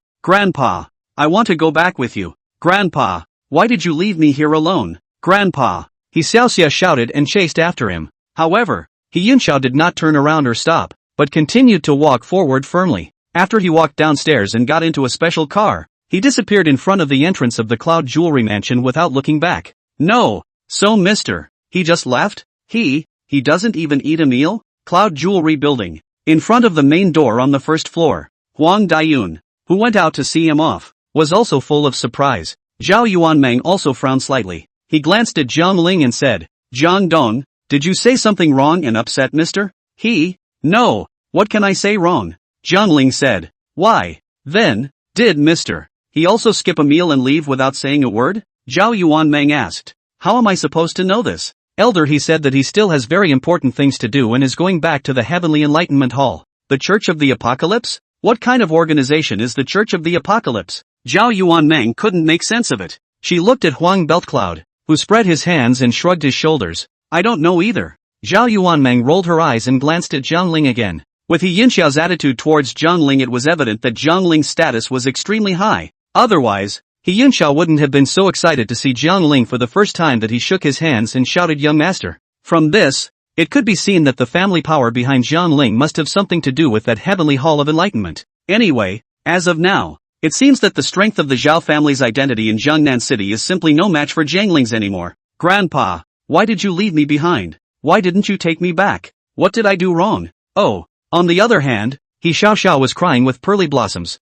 I want to go back with you. Grandpa, why did you leave me here alone? Grandpa, He Xiaoxia shouted and chased after him. However, He Yunxiao did not turn around or stop, but continued to walk forward firmly. After he walked downstairs and got into a special car, he disappeared in front of the entrance of the Cloud Jewelry Mansion without looking back. No, so mister, he just left? He doesn't even eat a meal? Cloud Jewelry Building. In front of the main door on the first floor, Huang Daiyun, who went out to see him off, was also full of surprise. Zhao Yuanmeng also frowned slightly. He glanced at Zhang Ling and said, Zhang Dong, did you say something wrong and upset mister? No, what can I say wrong? Zhang Ling said. Why, then, did mister he also skip a meal and leave without saying a word? Zhao Yuanmeng asked. How am I supposed to know this? Elder, he said that he still has very important things to do and is going back to the Heavenly Enlightenment Hall. The Church of the Apocalypse? What kind of organization is the Church of the Apocalypse? Zhao Yuanmeng couldn't make sense of it. She looked at Huang Beltcloud, who spread his hands and shrugged his shoulders. I don't know either. Zhao Yuanmeng rolled her eyes and glanced at Zhang Ling again. With He Yunxiao's attitude towards Zhang Ling, it was evident that Zhang Ling's status was extremely high. Otherwise, He Yunxiao wouldn't have been so excited to see Zhang Ling for the first time that he shook his hands and shouted, "Young master." From this, it could be seen that the family power behind Zhang Ling must have something to do with that heavenly hall of enlightenment. Anyway, as of now, it seems that the strength of the Zhao family's identity in Jiangnan City is simply no match for Jiang Ling's anymore. Grandpa, why did you leave me behind? Why didn't you take me back? What did I do wrong? Oh, on the other hand, He Xiaoxiao was crying with pearly blossoms.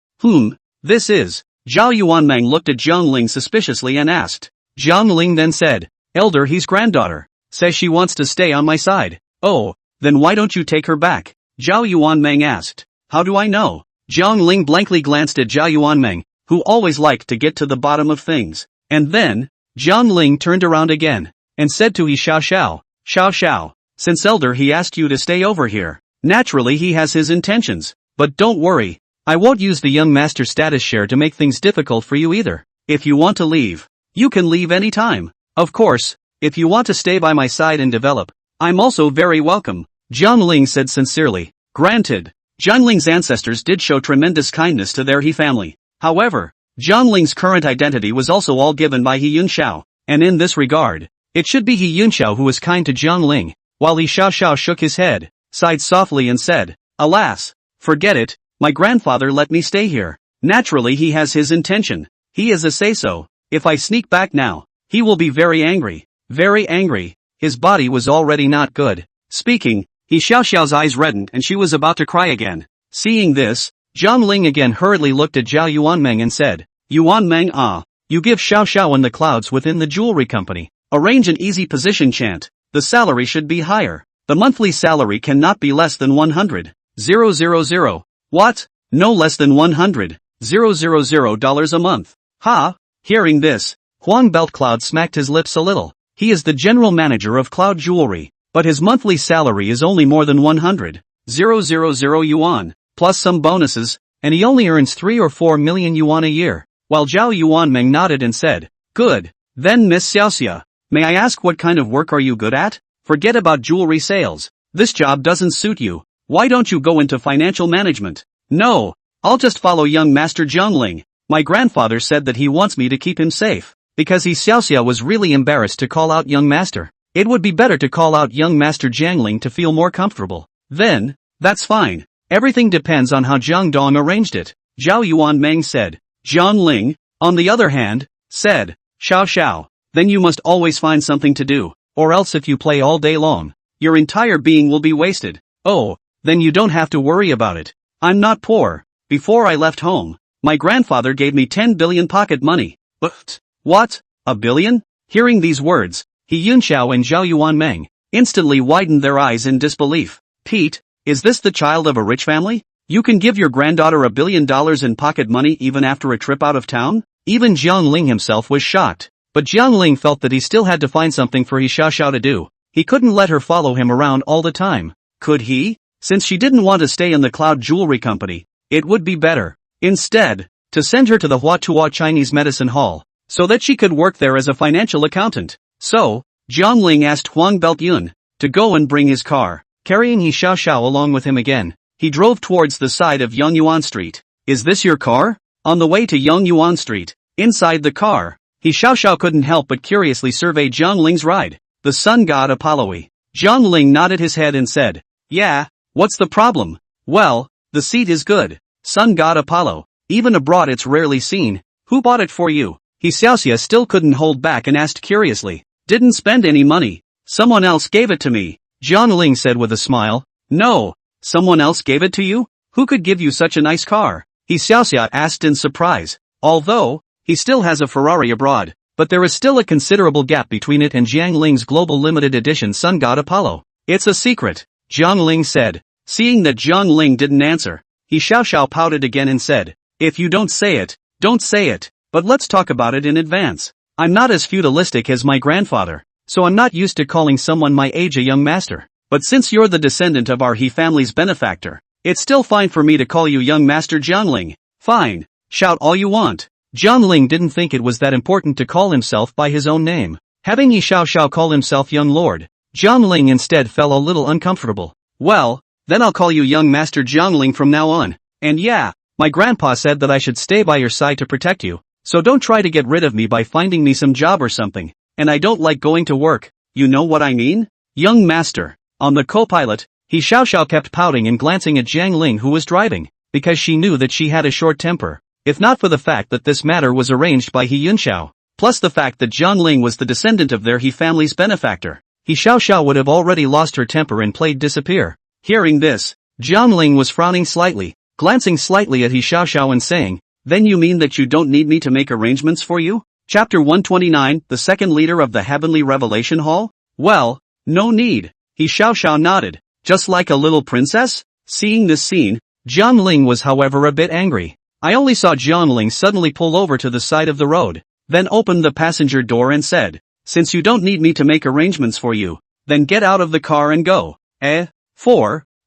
This is. Zhao Yuanmeng looked at Zhang Ling suspiciously and asked. Zhang Ling then said, Elder, He's granddaughter. Says she wants to stay on my side. Oh, then why don't you take her back? Zhao Yuanmeng asked. How do I know? Zhang Ling blankly glanced at Zhao Yuanmeng, who always liked to get to the bottom of things. And then, Zhang Ling turned around again, and said to He Xiaoxiao, Xiao, since Elder He asked you to stay over here. Naturally he has his intentions, but don't worry, I won't use the young master status share to make things difficult for you either. If you want to leave, you can leave any time. Of course, if you want to stay by my side and develop, I'm also very welcome, Zhang Ling said sincerely. Granted, Zhang Ling's ancestors did show tremendous kindness to their He family. However, Zhang Ling's current identity was also all given by He Yunxiao, and in this regard, it should be He Yunxiao who was kind to Zhang Ling, while He Xiaoxiao shook his head, sighed softly and said, Alas, forget it, my grandfather let me stay here. Naturally he has his intention. He is a say-so. If I sneak back now, he will be very angry. Very angry. His body was already not good. Speaking, He Xiaoxiao's eyes reddened and she was about to cry again. Seeing this, Zhang Ling again hurriedly looked at Zhao Yuanmeng and said, Yuanmeng, you give Xiaoxiao and the clouds within the jewelry company. Arrange an easy position chant. The salary should be higher. The monthly salary cannot be less than 100,000. What? No less than $100,000 a month. Ha! Hearing this, Huang Beltcloud smacked his lips a little. He is the general manager of Cloud Jewelry, but his monthly salary is only more than 100,000 yuan, plus some bonuses, and he only earns 3 or 4 million yuan a year. While Zhao Yuanmeng nodded and said, Good. Then Miss Xiaoxia, may I ask what kind of work are you good at? Forget about jewelry sales. This job doesn't suit you. Why don't you go into financial management? No, I'll just follow young Master Zhang Ling. My grandfather said that he wants me to keep him safe. Because He Xiaoxia was really embarrassed to call out young master. It would be better to call out young Master Zhang Ling to feel more comfortable. Then, that's fine. Everything depends on how Zhang Dong arranged it. Zhao Yuanmeng said. Zhang Ling, on the other hand, said, Xiao, then you must always find something to do, or else if you play all day long, your entire being will be wasted. Oh, then you don't have to worry about it. I'm not poor. Before I left home, my grandfather gave me 10 billion pocket money. But, what? A billion? Hearing these words, He Yunxiao and Zhao Yuanmeng instantly widened their eyes in disbelief. Pete, is this the child of a rich family? You can give your granddaughter $1 billion in pocket money even after a trip out of town? Even Zhang Ling himself was shocked. But Zhang Ling felt that he still had to find something for He Xiaoxiao to do. He couldn't let her follow him around all the time. Could he? Since she didn't want to stay in the Cloud Jewelry Company, it would be better, instead, to send her to the Huatua Chinese Medicine Hall, so that she could work there as a financial accountant. So, Zhang Ling asked Huang Beltyun to go and bring his car. Carrying He Xiaoxiao along with him again, he drove towards the side of Yongyuan Street. Is this your car? On the way to Yongyuan Street, inside the car, He Xiaoxiao couldn't help but curiously survey Zhang Ling's ride. The sun god Apollo. Zhang Ling nodded his head and said, Yeah, what's the problem? Well, the seat is good. Sun god Apollo, even abroad it's rarely seen. Who bought it for you? He Xiaoxia still couldn't hold back and asked curiously. Didn't spend any money. Someone else gave it to me. Zhang Ling said with a smile. No, someone else gave it to you? Who could give you such a nice car? He Xiaoxia asked in surprise. Although, he still has a Ferrari abroad, but there is still a considerable gap between it and Jiang Ling's global limited edition Sun God Apollo. It's a secret, Zhang Ling said. Seeing that Zhang Ling didn't answer, He Xiaoxiao pouted again and said, If you don't say it, don't say it, but let's talk about it in advance. I'm not as feudalistic as my grandfather, so I'm not used to calling someone my age a young master. But since you're the descendant of our He family's benefactor, it's still fine for me to call you young Master Jiangling. Fine, shout all you want. Jiang Ling didn't think it was that important to call himself by his own name. Having Yi Xiaoxiao call himself young lord, Jiang Ling instead felt a little uncomfortable. Well, then I'll call you young master Jiang Ling from now on. And yeah, my grandpa said that I should stay by your side to protect you, so don't try to get rid of me by finding me some job or something. And I don't like going to work, you know what I mean? Young master. On the co-pilot, He Xiaoxiao kept pouting and glancing at Jiang Ling who was driving, because she knew that she had a short temper. If not for the fact that this matter was arranged by He Yunxiao, plus the fact that Jiang Ling was the descendant of their He family's benefactor, He Xiaoxiao would have already lost her temper and played disappear. Hearing this, Jiang Ling was frowning slightly, glancing slightly at He Xiaoxiao and saying, "Then you mean that you don't need me to make arrangements for you?" Chapter 129, the second leader of the Heavenly Revelation Hall? Well, no need. He Xiaoxiao nodded, just like a little princess? Seeing this scene, Jiang Ling was however a bit angry. I only saw Jiang Ling suddenly pull over to the side of the road, then opened the passenger door and said, "Since you don't need me to make arrangements for you, then get out of the car and go."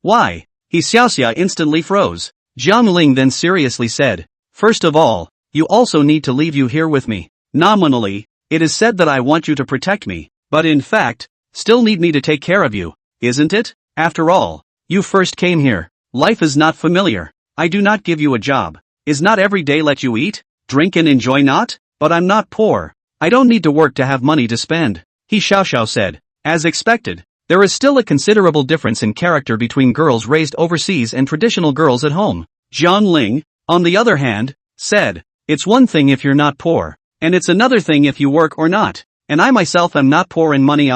Why? He Xiaoxia instantly froze. Jiang Ling then seriously said, "First of all, you also need to leave you here with me. Nominally, it is said that I want you to protect me, but in fact, still need me to take care of you, isn't it? After all, you first came here. Life is not familiar. I do not give you a job. Is not every day let you eat, drink and enjoy not? But I'm not poor. I don't need to work to have money to spend." He Xiaoxiao said. As expected, there is still a considerable difference in character between girls raised overseas and traditional girls at home. Jiang Ling, on the other hand, said, "It's one thing if you're not poor, and it's another thing if you work or not. And I myself am not poor in money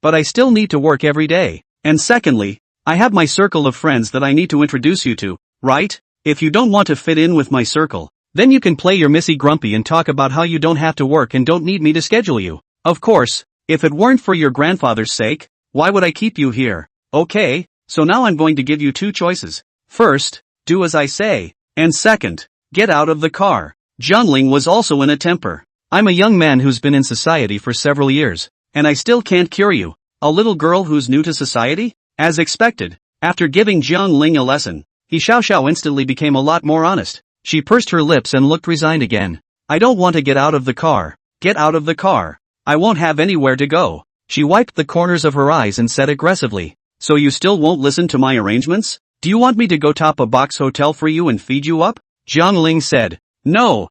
but I still need to work every day. And secondly, I have my circle of friends that I need to introduce you to, right? If you don't want to fit in with my circle, then you can play your Missy Grumpy and talk about how you don't have to work and don't need me to schedule you. Of course, if it weren't for your grandfather's sake, why would I keep you here? Okay, so now I'm going to give you two choices. First, do as I say. And second, get out of the car." Jiang Ling was also in a temper. "I'm a young man who's been in society for several years, and I still can't cure you. A little girl who's new to society?" As expected, after giving Jiang Ling a lesson, He Xiaoxiao instantly became a lot more honest. She pursed her lips and looked resigned again. "I don't want to get out of the car. Get out of the car. I won't have anywhere to go." She wiped the corners of her eyes and said aggressively, "So you still won't listen to my arrangements? Do you want me to go top a box hotel for you and feed you up?" Jiang Ling said, No,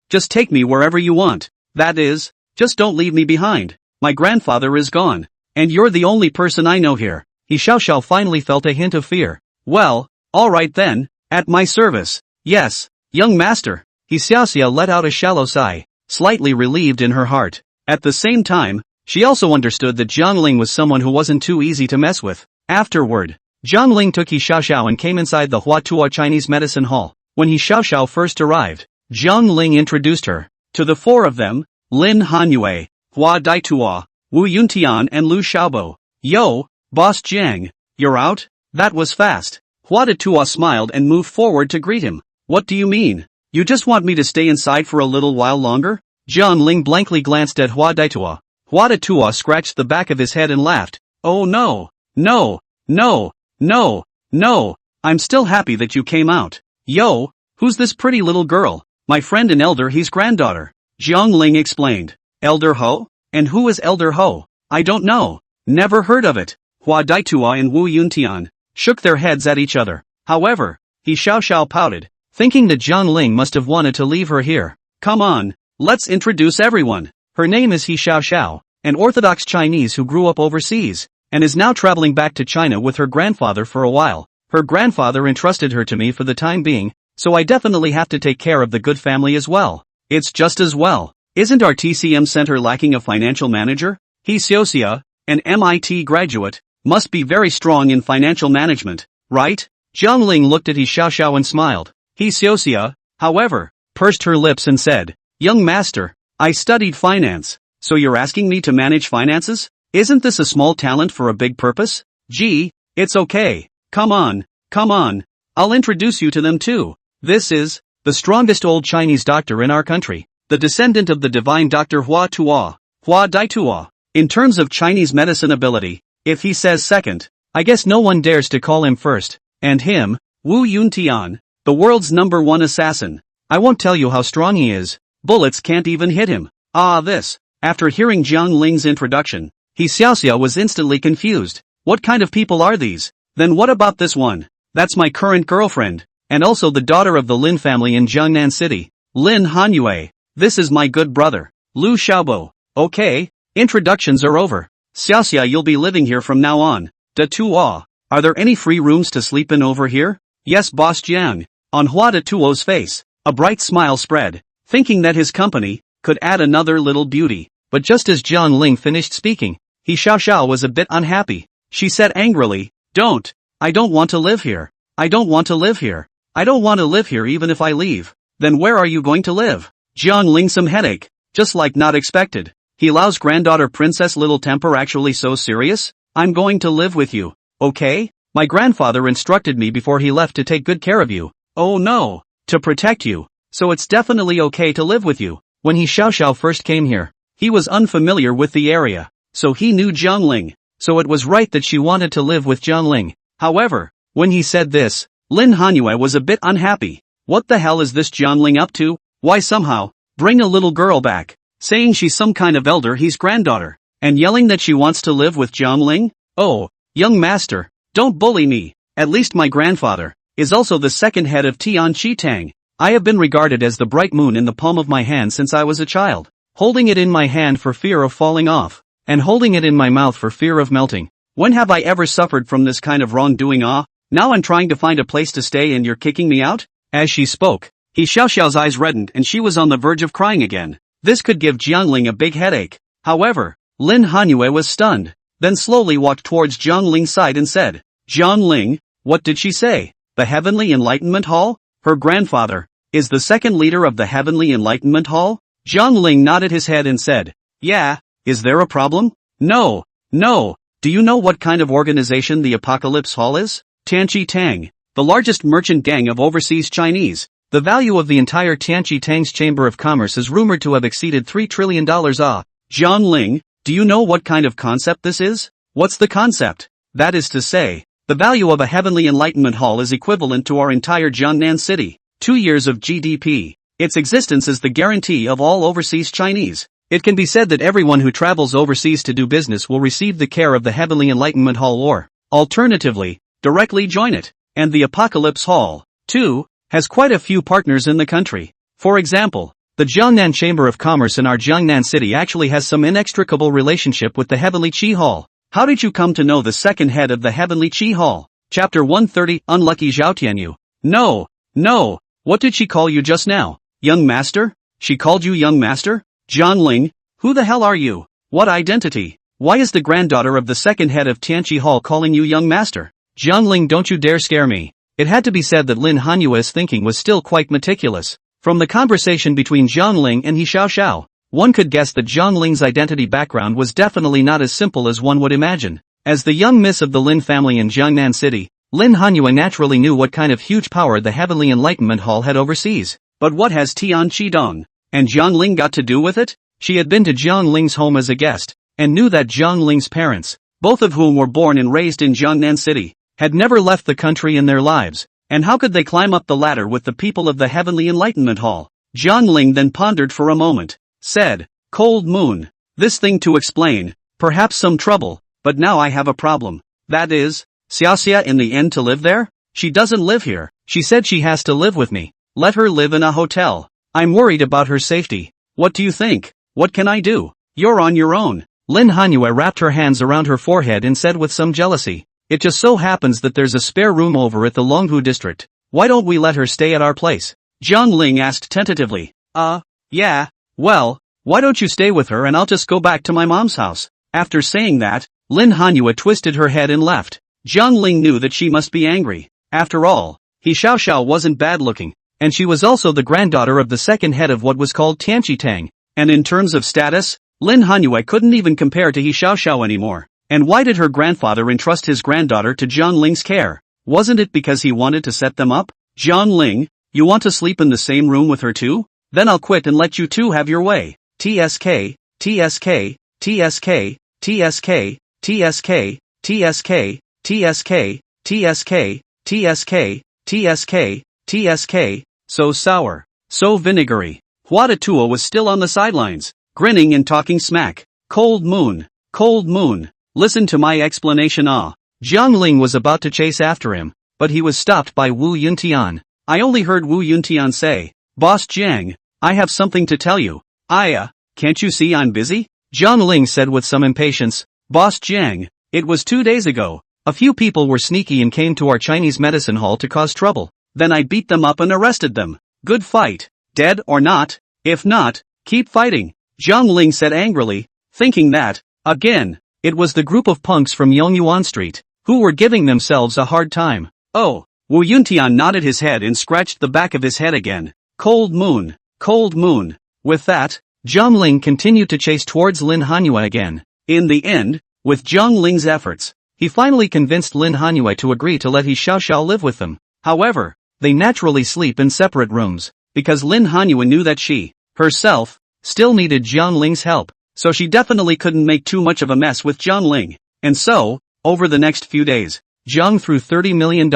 just take me wherever you want. That is, just don't leave me behind. My grandfather is gone, and you're the only person I know here." He Xiaoxiao finally felt a hint of fear. "Well, alright then, at my service. Yes, young master." He Xiaoxia let out a shallow sigh, slightly relieved in her heart. At the same time, she also understood that Jiang Ling was someone who wasn't too easy to mess with. Afterward, Jiang Ling took He Xiaoxiao and came inside the Huatua Chinese Medicine Hall. When He Xiaoxiao first arrived, Jiang Ling introduced her to the four of them: Lin Hanyue, Hua Daitua, Wu Yuntian and Lu Xiaobo. "Yo, Boss Jiang, you're out? That was fast." Hua Daitua smiled and moved forward to greet him. "What do you mean? You just want me to stay inside for a little while longer?" Jiang Ling blankly glanced at Hua Daitua. Hua Daitua scratched the back of his head and laughed. "Oh no. I'm still happy that you came out. Yo, who's this pretty little girl?" "My friend and Elder He's granddaughter," Jiang Ling explained. "Elder Ho? And who is Elder Ho?" "I don't know. Never heard of it." Hua Daitua and Wu Yuntian shook their heads at each other. However, He Xiaoxiao pouted, thinking that Jiang Ling must have wanted to leave her here. "Come on, let's introduce everyone. Her name is He Xiaoxiao, an Orthodox Chinese who grew up overseas, and is now traveling back to China with her grandfather for a while. Her grandfather entrusted her to me for the time being, so I definitely have to take care of the good family as well. It's just as well. Isn't our TCM center lacking a financial manager? He Xiaoxia, an MIT graduate, must be very strong in financial management, right?" Jiang Ling looked at He Xiaoxiao and smiled. He Xiaoxia, however, pursed her lips and said, "Young master, I studied finance, so you're asking me to manage finances? Isn't this a small talent for a big purpose?" "Gee, it's okay. Come on. I'll introduce you to them too. This is the strongest old Chinese doctor in our country, the descendant of the divine Dr. Hua Daitua. In terms of Chinese medicine ability, if he says second, I guess no one dares to call him first. And him, Wu Yuntian, the world's #1 assassin. I won't tell you how strong he is. Bullets can't even hit him. Ah, this. After hearing Jiang Ling's introduction, Xiaoxiao was instantly confused. What kind of people are these? Then what about this one? That's my current girlfriend, and also the daughter of the Lin family in Jiangnan City. Lin Hanyue. This is my good brother, Lu Xiaobo. Okay, introductions are over. Xiaoxia, you'll be living here from now on. De Tuo. Are there any free rooms to sleep in over here? Yes, Boss Jiang. On Hua De Tuo's face, a bright smile spread, thinking that his company could add another little beauty. But just as Jiang Ling finished speaking, Xiaoxiao was a bit unhappy. She said angrily, Don't. I don't want to live here. I don't want to live here. I don't want to live here even if I leave. Then where are you going to live? Jiang Ling some headache. Just like not expected. He Lao's granddaughter Princess Little Temper actually so serious? I'm going to live with you. Okay? My grandfather instructed me before he left to take good care of you. Oh no. To protect you. So it's definitely okay to live with you. When Xiaoxiao first came here, he was unfamiliar with the area. So he knew Jiang Ling. So it was right that she wanted to live with Jiang Ling. However, when he said this, Lin Hanyue was a bit unhappy. What the hell is this Jiang Ling up to? Why somehow bring a little girl back, saying she's some kind of elder he's granddaughter, and yelling that she wants to live with Jiang Ling? Oh, young master, don't bully me. At least my grandfather is also the second head of Tian Chi Tang. I have been regarded as the bright moon in the palm of my hand since I was a child, holding it in my hand for fear of falling off, and holding it in my mouth for fear of melting. When have I ever suffered from this kind of wrongdoing? Now I'm trying to find a place to stay and you're kicking me out? As she spoke, Xiaoxiao's eyes reddened and she was on the verge of crying again. This could give Jiang Ling a big headache. However, Lin Hanyue was stunned, then slowly walked towards Jiang Ling's side and said, Jiang Ling, what did she say? The Heavenly Enlightenment Hall? Her grandfather is the second leader of the Heavenly Enlightenment Hall? Jiang Ling nodded his head and said, Yeah, is there a problem? No. Do you know what kind of organization the Apocalypse Hall is? Tianchi Tang, the largest merchant gang of overseas Chinese. The value of the entire Tianchi Tang's Chamber of Commerce is rumored to have exceeded $3 trillion. Jiang Ling, do you know what kind of concept this is? What's the concept? That is to say, the value of a Heavenly Enlightenment Hall is equivalent to our entire Jiangnan city, 2 years of GDP. Its existence is the guarantee of all overseas Chinese. It can be said that everyone who travels overseas to do business will receive the care of the Heavenly Enlightenment Hall or, alternatively, directly join it. And the Apocalypse Hall, too, has quite a few partners in the country. For example, the Jiangnan Chamber of Commerce in our Jiangnan city actually has some inextricable relationship with the Heavenly Qi Hall. How did you come to know the second head of the Heavenly Qi Hall? Chapter 130, Unlucky Zhao Tianyu. No. What did she call you just now? Young master? She called you young master? Jiang Ling, who the hell are you? What identity? Why is the granddaughter of the second head of Tianqi Hall calling you young master? Jiang Ling, don't you dare scare me. It had to be said that Lin Hanyue's thinking was still quite meticulous. From the conversation between Jiang Ling and Xiaoxiao, one could guess that Jiang Ling's identity background was definitely not as simple as one would imagine. As the young miss of the Lin family in Jiangnan City, Lin Hanyue naturally knew what kind of huge power the Heavenly Enlightenment Hall had overseas. But what has Tian Qidong and Jiang Ling got to do with it? She had been to Jiang Ling's home as a guest, and knew that Jiang Ling's parents, both of whom were born and raised in Jiangnan City, had never left the country in their lives. And how could they climb up the ladder with the people of the Heavenly Enlightenment Hall? Jiang Ling then pondered for a moment, said, Cold Moon, this thing to explain, perhaps some trouble, but now I have a problem. That is, Xiaoxia in the end to live there? She doesn't live here. She said she has to live with me. Let her live in a hotel. I'm worried about her safety. What do you think? What can I do? You're on your own. Lin Hanyue wrapped her hands around her forehead and said with some jealousy, It just so happens that there's a spare room over at the Longhu district. Why don't we let her stay at our place? Jiang Ling asked tentatively. Yeah, well, why don't you stay with her and I'll just go back to my mom's house? After saying that, Lin Hanyue twisted her head and left. Jiang Ling knew that she must be angry. After all, Xiaoxiao wasn't bad looking, and she was also the granddaughter of the second head of what was called Tianqi Tang. And in terms of status, Lin Hanyue couldn't even compare to Xiaoxiao anymore. And why did her grandfather entrust his granddaughter to Jiang Ling's care? Wasn't it because he wanted to set them up? Jiang Ling, you want to sleep in the same room with her too? Then I'll quit and let you two have your way. TSK, TSK, TSK, TSK, TSK, TSK, TSK, TSK, TSK, TSK, TSK, so sour. So vinegary. Hua Detuo was still on the sidelines, grinning and talking smack. Cold moon. Cold moon. Listen to my explanation. Jiang Ling was about to chase after him, but he was stopped by Wu Yuntian. I only heard Wu Yuntian say, Boss Jiang, I have something to tell you. Can't you see I'm busy? Jiang Ling said with some impatience. Boss Jiang, it was 2 days ago. A few people were sneaky and came to our Chinese medicine hall to cause trouble. Then I beat them up and arrested them. Good fight. Dead or not? If not, keep fighting. Jiang Ling said angrily, thinking that, again, it was the group of punks from Yongyuan Street, who were giving themselves a hard time. Oh, Wu Yuntian nodded his head and scratched the back of his head again. Cold moon. Cold moon. With that, Jiang Ling continued to chase towards Lin Hanyue again. In the end, with Jiang Ling's efforts, he finally convinced Lin Hanyue to agree to let He Xiao live with them. However, they naturally sleep in separate rooms, because Lin Hanyue knew that she, herself, still needed Jiang Ling's help, so she definitely couldn't make too much of a mess with Jiang Ling. And so, over the next few days, Jiang threw $30 million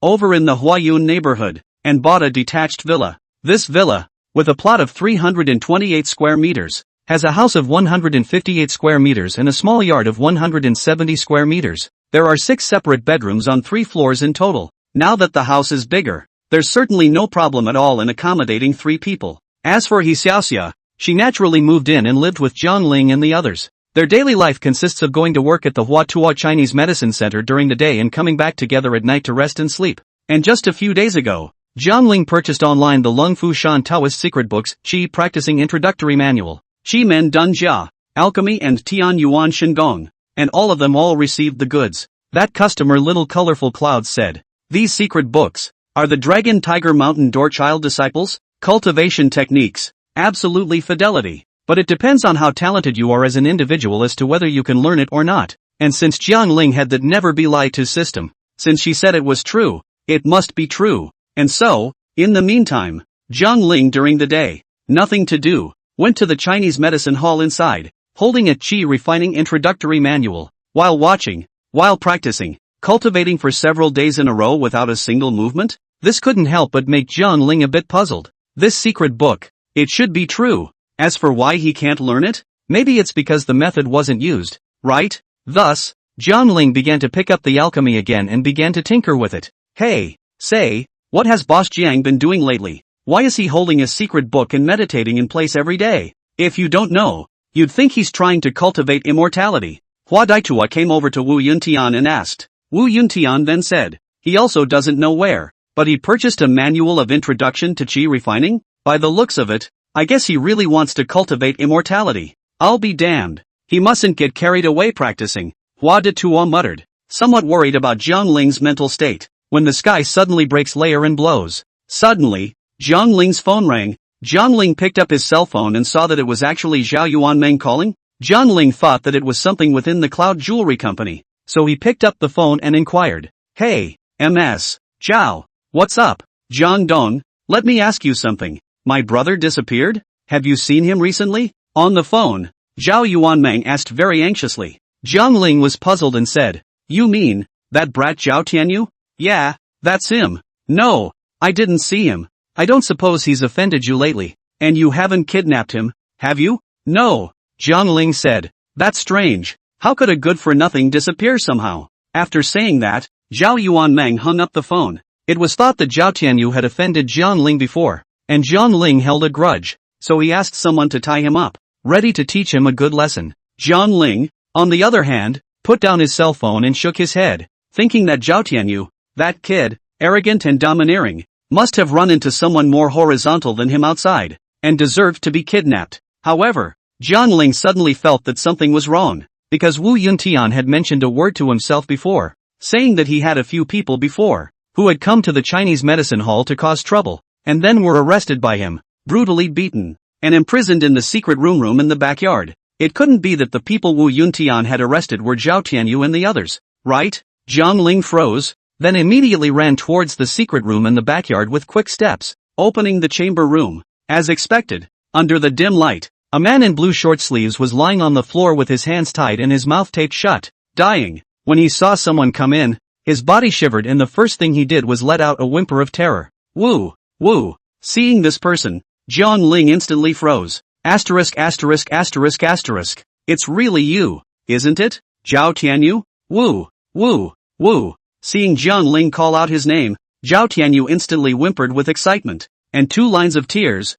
over in the Huayun neighborhood and bought a detached villa. This villa, with a plot of 328 square meters, has a house of 158 square meters and a small yard of 170 square meters. There are 6 separate bedrooms on 3 floors in total. Now that the house is bigger, there's certainly no problem at all in accommodating 3 people. As for He Xiaoxia, she naturally moved in and lived with Jiang Ling and the others. Their daily life consists of going to work at the Huatua Chinese Medicine Center during the day and coming back together at night to rest and sleep. And just a few days ago, Jiang Ling purchased online the Lung Fu Shan Taoist secret books, Qi Practicing Introductory Manual, Qi Men Dun Jia, Alchemy and Tian Yuan Shengong, and all of them received the goods. That customer Little Colorful Clouds said, these secret books are the Dragon Tiger Mountain Door Child Disciples, cultivation techniques, absolutely fidelity. But it depends on how talented you are as an individual as to whether you can learn it or not. And since Jiang Ling had that never be lied to system, since she said it was true, it must be true. And so, in the meantime, Jiang Ling during the day, nothing to do, went to the Chinese medicine hall inside, holding a Qi refining introductory manual, while watching, while practicing, cultivating for several days in a row without a single movement. This couldn't help but make Jiang Ling a bit puzzled. This secret book, it should be true. As for why he can't learn it, maybe it's because the method wasn't used, right? Thus, Jiang Ling began to pick up the alchemy again and began to tinker with it. Hey, say, what has Boss Jiang been doing lately? Why is he holding a secret book and meditating in place every day? If you don't know, you'd think he's trying to cultivate immortality. Hua Daitua came over to Wu Yuntian and asked. Wu Yuntian then said, he also doesn't know where, but he purchased a manual of introduction to Qi refining? By the looks of it, I guess he really wants to cultivate immortality. I'll be damned. He mustn't get carried away practicing, Hua Detuo muttered, somewhat worried about Jiang Ling's mental state, when the sky suddenly breaks layer and blows. Suddenly, Jiang Ling's phone rang. Jiang Ling picked up his cell phone and saw that it was actually Zhao Yuanmeng calling. Jiang Ling thought that it was something within the Cloud Jewelry Company, so he picked up the phone and inquired. Hey, MS. Zhao, what's up? Jiang Dong, let me ask you something. My brother disappeared? Have you seen him recently? On the phone, Zhao Yuanmeng asked very anxiously. Jiang Ling was puzzled and said, you mean, that brat Zhao Tianyu? Yeah, that's him. No, I didn't see him. I don't suppose he's offended you lately. And you haven't kidnapped him, have you? No, Jiang Ling said. That's strange. How could a good-for-nothing disappear somehow? After saying that, Zhao Yuanmeng hung up the phone. It was thought that Zhao Tianyu had offended Jiang Ling before, and Jiang Ling held a grudge, so he asked someone to tie him up, ready to teach him a good lesson. Jiang Ling, on the other hand, put down his cell phone and shook his head, thinking that Zhao Tianyu, that kid, arrogant and domineering, must have run into someone more horizontal than him outside, and deserved to be kidnapped. However, Jiang Ling suddenly felt that something was wrong, because Wu Yuntian had mentioned a word to himself before, saying that he had a few people before, who had come to the Chinese medicine hall to cause trouble, and then were arrested by him, brutally beaten, and imprisoned in the secret room in the backyard. It couldn't be that the people Wu Yuntian had arrested were Zhao Tianyu and the others, right? Jiang Ling froze, then immediately ran towards the secret room in the backyard with quick steps, opening the chamber room. As expected, under the dim light, a man in blue short sleeves was lying on the floor with his hands tied and his mouth taped shut, dying. When he saw someone come in, his body shivered and the first thing he did was let out a whimper of terror. Woo! Woo! Seeing this person, Jiang Ling instantly froze. Asterisk asterisk asterisk asterisk. It's really you, isn't it? Zhao Tianyu? Woo, woo, woo. Seeing Jiang Ling call out his name, Zhao Tianyu instantly whimpered with excitement, and 2 lines of tears,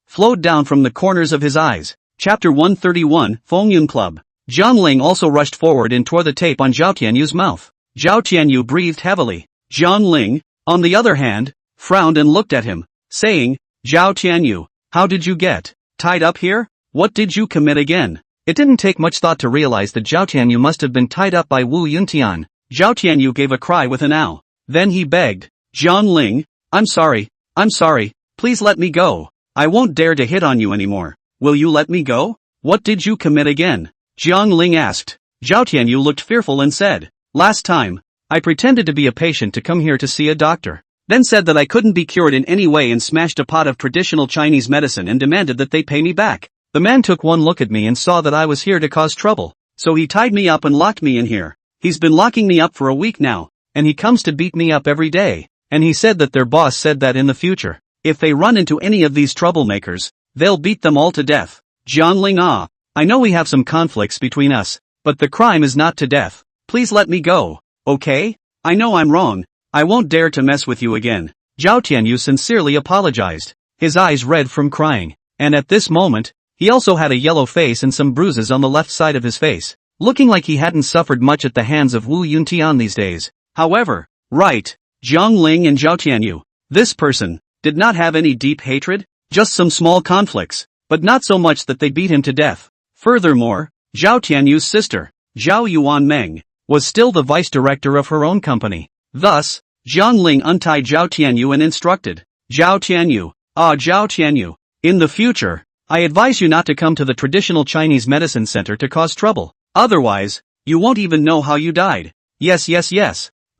flowed down from the corners of his eyes. Chapter 131, Fengyun Club. Jiang Ling also rushed forward and tore the tape on Zhao Tianyu's mouth. Zhao Tianyu breathed heavily. Jiang Ling, on the other hand, frowned and looked at him, saying, Zhao Tianyu, how did you get tied up here? What did you commit again? It didn't take much thought to realize that Zhao Tianyu must have been tied up by Wu Yuntian. Zhao Tianyu gave a cry with an ow. Then he begged, Jiang Ling, I'm sorry, please let me go. I won't dare to hit on you anymore. Will you let me go? What did you commit again? Jiang Ling asked. Zhao Tianyu looked fearful and said, last time, I pretended to be a patient to come here to see a doctor. Then said that I couldn't be cured in any way and smashed a pot of traditional Chinese medicine and demanded that they pay me back. The man took one look at me and saw that I was here to cause trouble. So he tied me up and locked me in here. He's been locking me up for a week now, and he comes to beat me up every day. And he said that their boss said that in the future, if they run into any of these troublemakers, they'll beat them all to death. Jiang Ling, I know we have some conflicts between us, but the crime is not to death. Please let me go, okay? I know I'm wrong. I won't dare to mess with you again. Zhao Tianyu sincerely apologized, his eyes red from crying, and at this moment, he also had a yellow face and some bruises on the left side of his face, looking like he hadn't suffered much at the hands of Wu Yuntian these days. However, Jiang Ling and Zhao Tianyu, this person, did not have any deep hatred, just some small conflicts, but not so much that they beat him to death. Furthermore, Zhao Tianyu's sister, Zhao Yuanmeng, was still the vice director of her own company. Thus, Jiang Ling untied Zhao Tianyu and instructed, Zhao Tianyu, in the future, I advise you not to come to the traditional Chinese medicine center to cause trouble. Otherwise, you won't even know how you died. Yes.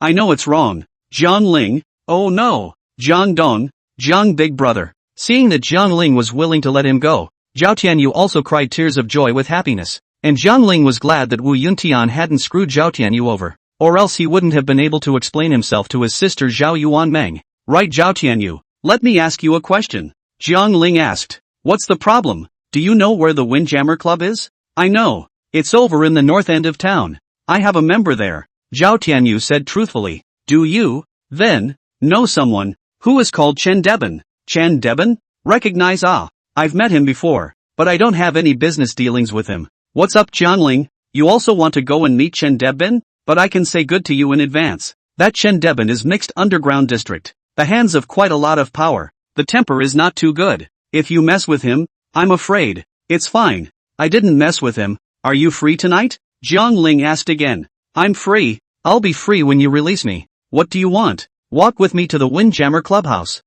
I know it's wrong. Jiang Ling, oh no. Jiang Dong, Jiang big brother. Seeing that Jiang Ling was willing to let him go, Zhao Tianyu also cried tears of joy with happiness. And Jiang Ling was glad that Wu Yuntian hadn't screwed Zhao Tianyu over, or else he wouldn't have been able to explain himself to his sister Zhao Yuanmeng. Right, Zhao Tianyu, let me ask you a question. Jiang Ling asked. What's the problem? Do you know where the Windjammer Club is? I know. It's over in the north end of town. I have a member there. Zhao Tianyu said truthfully. Do you, then, know someone who is called Chen Deben? Chen Deben? Recognize? I've met him before, but I don't have any business dealings with him. What's up, Jiang Ling? You also want to go and meet Chen Deben? But I can say good to you in advance. That Chen Deben is mixed underground district. The hands of quite a lot of power. The temper is not too good. If you mess with him, I'm afraid. It's fine. I didn't mess with him. Are you free tonight? Jiang Ling asked again. I'm free. I'll be free when you release me. What do you want? Walk with me to the Windjammer Clubhouse.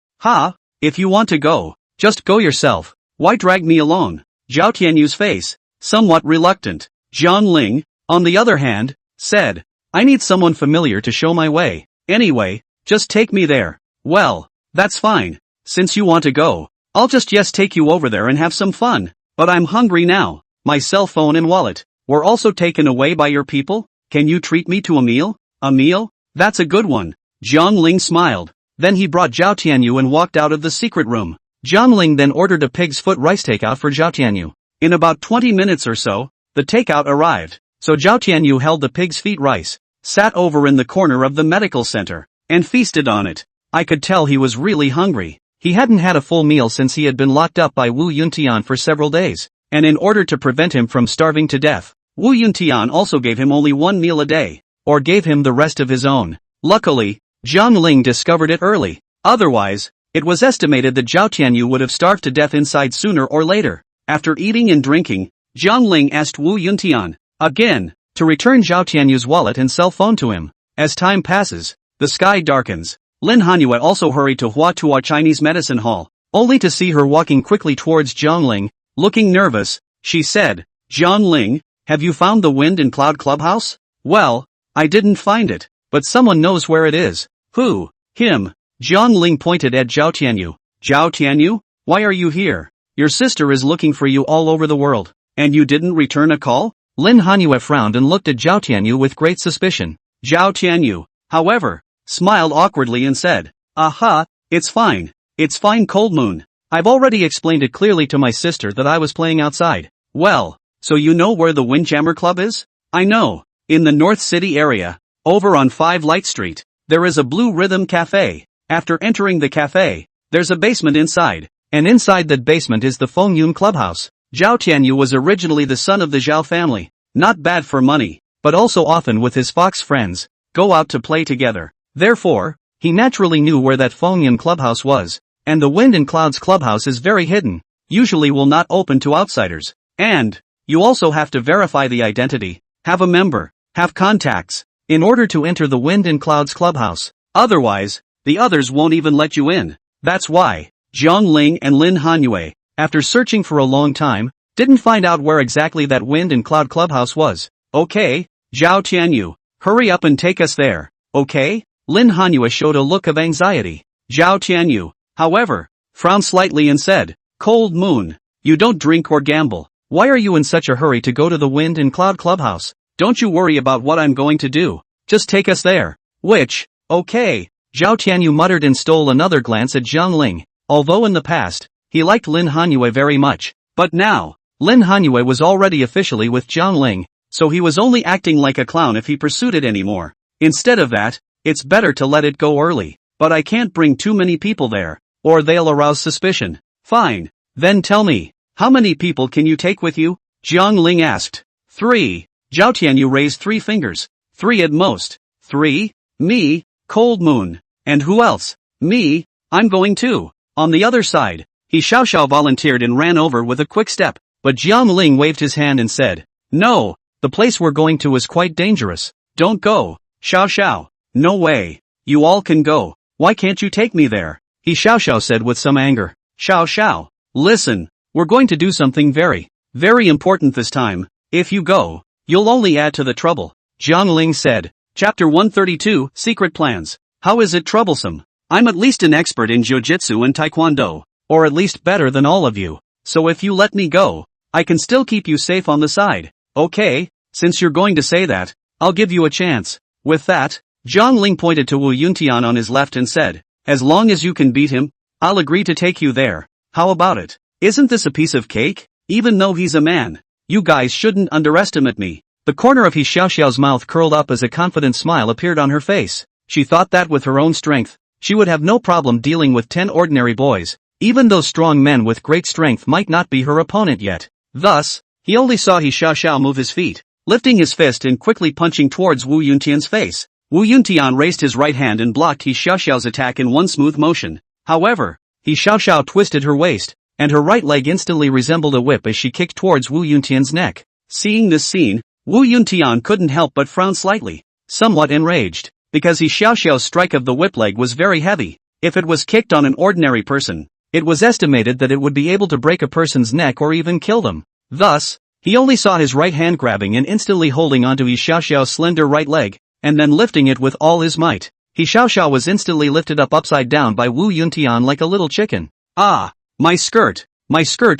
If you want to go, just go yourself. Why drag me along? Zhao Tianyu's face, somewhat reluctant. Jiang Ling, on the other hand, said, I need someone familiar to show my way. Anyway, just take me there. Well, that's fine. Since you want to go, I'll just take you over there and have some fun. But I'm hungry now. My cell phone and wallet were also taken away by your people. Can you treat me to a meal? A meal? That's a good one. Jiang Ling smiled. Then he brought Zhao Tianyu and walked out of the secret room. Jiang Ling then ordered a pig's foot rice takeout for Zhao Tianyu. In about 20 minutes or so, the takeout arrived. So Zhao Tianyu held the pig's feet rice, sat over in the corner of the medical center, and feasted on it. I could tell he was really hungry. He hadn't had a full meal since he had been locked up by Wu Yuntian for several days, and in order to prevent him from starving to death, Wu Yuntian also gave him only one meal a day, or gave him the rest of his own. Luckily, Jiang Ling discovered it early. Otherwise, it was estimated that Zhao Tianyu would have starved to death inside sooner or later. After eating and drinking, Jiang Ling asked Wu Yuntian, again, to return Zhao Tianyu's wallet and cell phone to him. As time passes, the sky darkens. Lin Hanyue also hurried to Hua Chinese medicine hall, only to see her walking quickly towards Jiang Ling. Looking nervous, she said, Jiang Ling, have you found the Wind and Cloud Clubhouse? Well, I didn't find it, but someone knows where it is. Who? Him. Jiang Ling pointed at Zhao Tianyu. Zhao Tianyu? Why are you here? Your sister is looking for you all over the world, and you didn't return a call? Lin Hanyue frowned and looked at Zhao Tianyu with great suspicion. Zhao Tianyu, however, smiled awkwardly and said, Aha, it's fine. It's fine, Cold Moon. I've already explained it clearly to my sister that I was playing outside. Well, so you know where the Windjammer Club is? I know. In the North City area. Over on 5 Light Street. There is a Blue Rhythm Cafe. After entering the cafe, there's a basement inside. And inside that basement is the Fengyun Clubhouse. Zhao Tianyu was originally the son of the Zhao family. Not bad for money, but also often with his fox friends, go out to play together. Therefore, he naturally knew where that Fengyun Clubhouse was. And the Wind and Clouds Clubhouse is very hidden. Usually will not open to outsiders. And you also have to verify the identity, have a member, have contacts, in order to enter the Wind and Clouds Clubhouse. Otherwise, the others won't even let you in. That's why Zhang Ling and Lin Hanyue, after searching for a long time, didn't find out where exactly that Wind and Cloud Clubhouse was. Okay, Zhao Tianyu, hurry up and take us there, okay? Lin Hanyue showed a look of anxiety. Zhao Tianyu, however, frowned slightly and said, Cold Moon, you don't drink or gamble. Why are you in such a hurry to go to the Wind and Cloud Clubhouse? Don't you worry about what I'm going to do. Just take us there. Which, okay. Zhao Tianyu muttered and stole another glance at Zhang Ling. Although in the past, he liked Lin Hanyue very much. But now, Lin Hanyue was already officially with Zhang Ling, so he was only acting like a clown if he pursued it anymore. Instead of that, it's better to let it go early. But I can't bring too many people there, or they'll arouse suspicion. Fine. Then tell me. How many people can you take with you? Zhang Ling asked. 3. Zhao Tianyu raised 3 fingers. 3 at most. 3? Me, Cold Moon. And who else? Me, I'm going too. On the other side, he Xiao volunteered and ran over with a quick step, but Zhang Ling waved his hand and said, No, the place we're going to is quite dangerous. Don't go. Xiao. No way. You all can go. Why can't you take me there? He Xiao said with some anger. Xiao, listen. We're going to do something very, very important this time. If you go, you'll only add to the trouble. Zhang Ling said. Chapter 132, Secret Plans. How is it troublesome? I'm at least an expert in jiu-jitsu and taekwondo, or at least better than all of you. So if you let me go, I can still keep you safe on the side. Okay, since you're going to say that, I'll give you a chance. With that, Zhang Ling pointed to Wu Yuntian on his left and said, As long as you can beat him, I'll agree to take you there. How about it? Isn't this a piece of cake? Even though he's a man, you guys shouldn't underestimate me. The corner of He Xiaoxiao's mouth curled up as a confident smile appeared on her face. She thought that with her own strength, she would have no problem dealing with 10 ordinary boys, even though strong men with great strength might not be her opponent yet. Thus, he only saw He Xiaoxiao move his feet, lifting his fist and quickly punching towards Wu Yuntian's face. Wu Yuntian raised his right hand and blocked He Xiaoxiao's attack in one smooth motion. However, He Xiaoxiao twisted her waist, and her right leg instantly resembled a whip as she kicked towards Wu Yuntian's neck. Seeing this scene, Wu Yuntian couldn't help but frown slightly, somewhat enraged, because He Xiaoxiao's strike of the whip leg was very heavy. If it was kicked on an ordinary person, it was estimated that it would be able to break a person's neck or even kill them. Thus, he only saw his right hand grabbing and instantly holding onto He Xiaoxiao's slender right leg, and then lifting it with all his might. He Xiaoxiao was instantly lifted up upside down by Wu Yuntian like a little chicken. Ah! My skirt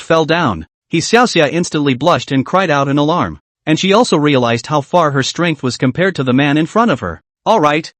fell down. He Xiaoxia instantly blushed and cried out in alarm. And she also realized how far her strength was compared to the man in front of her. Alright,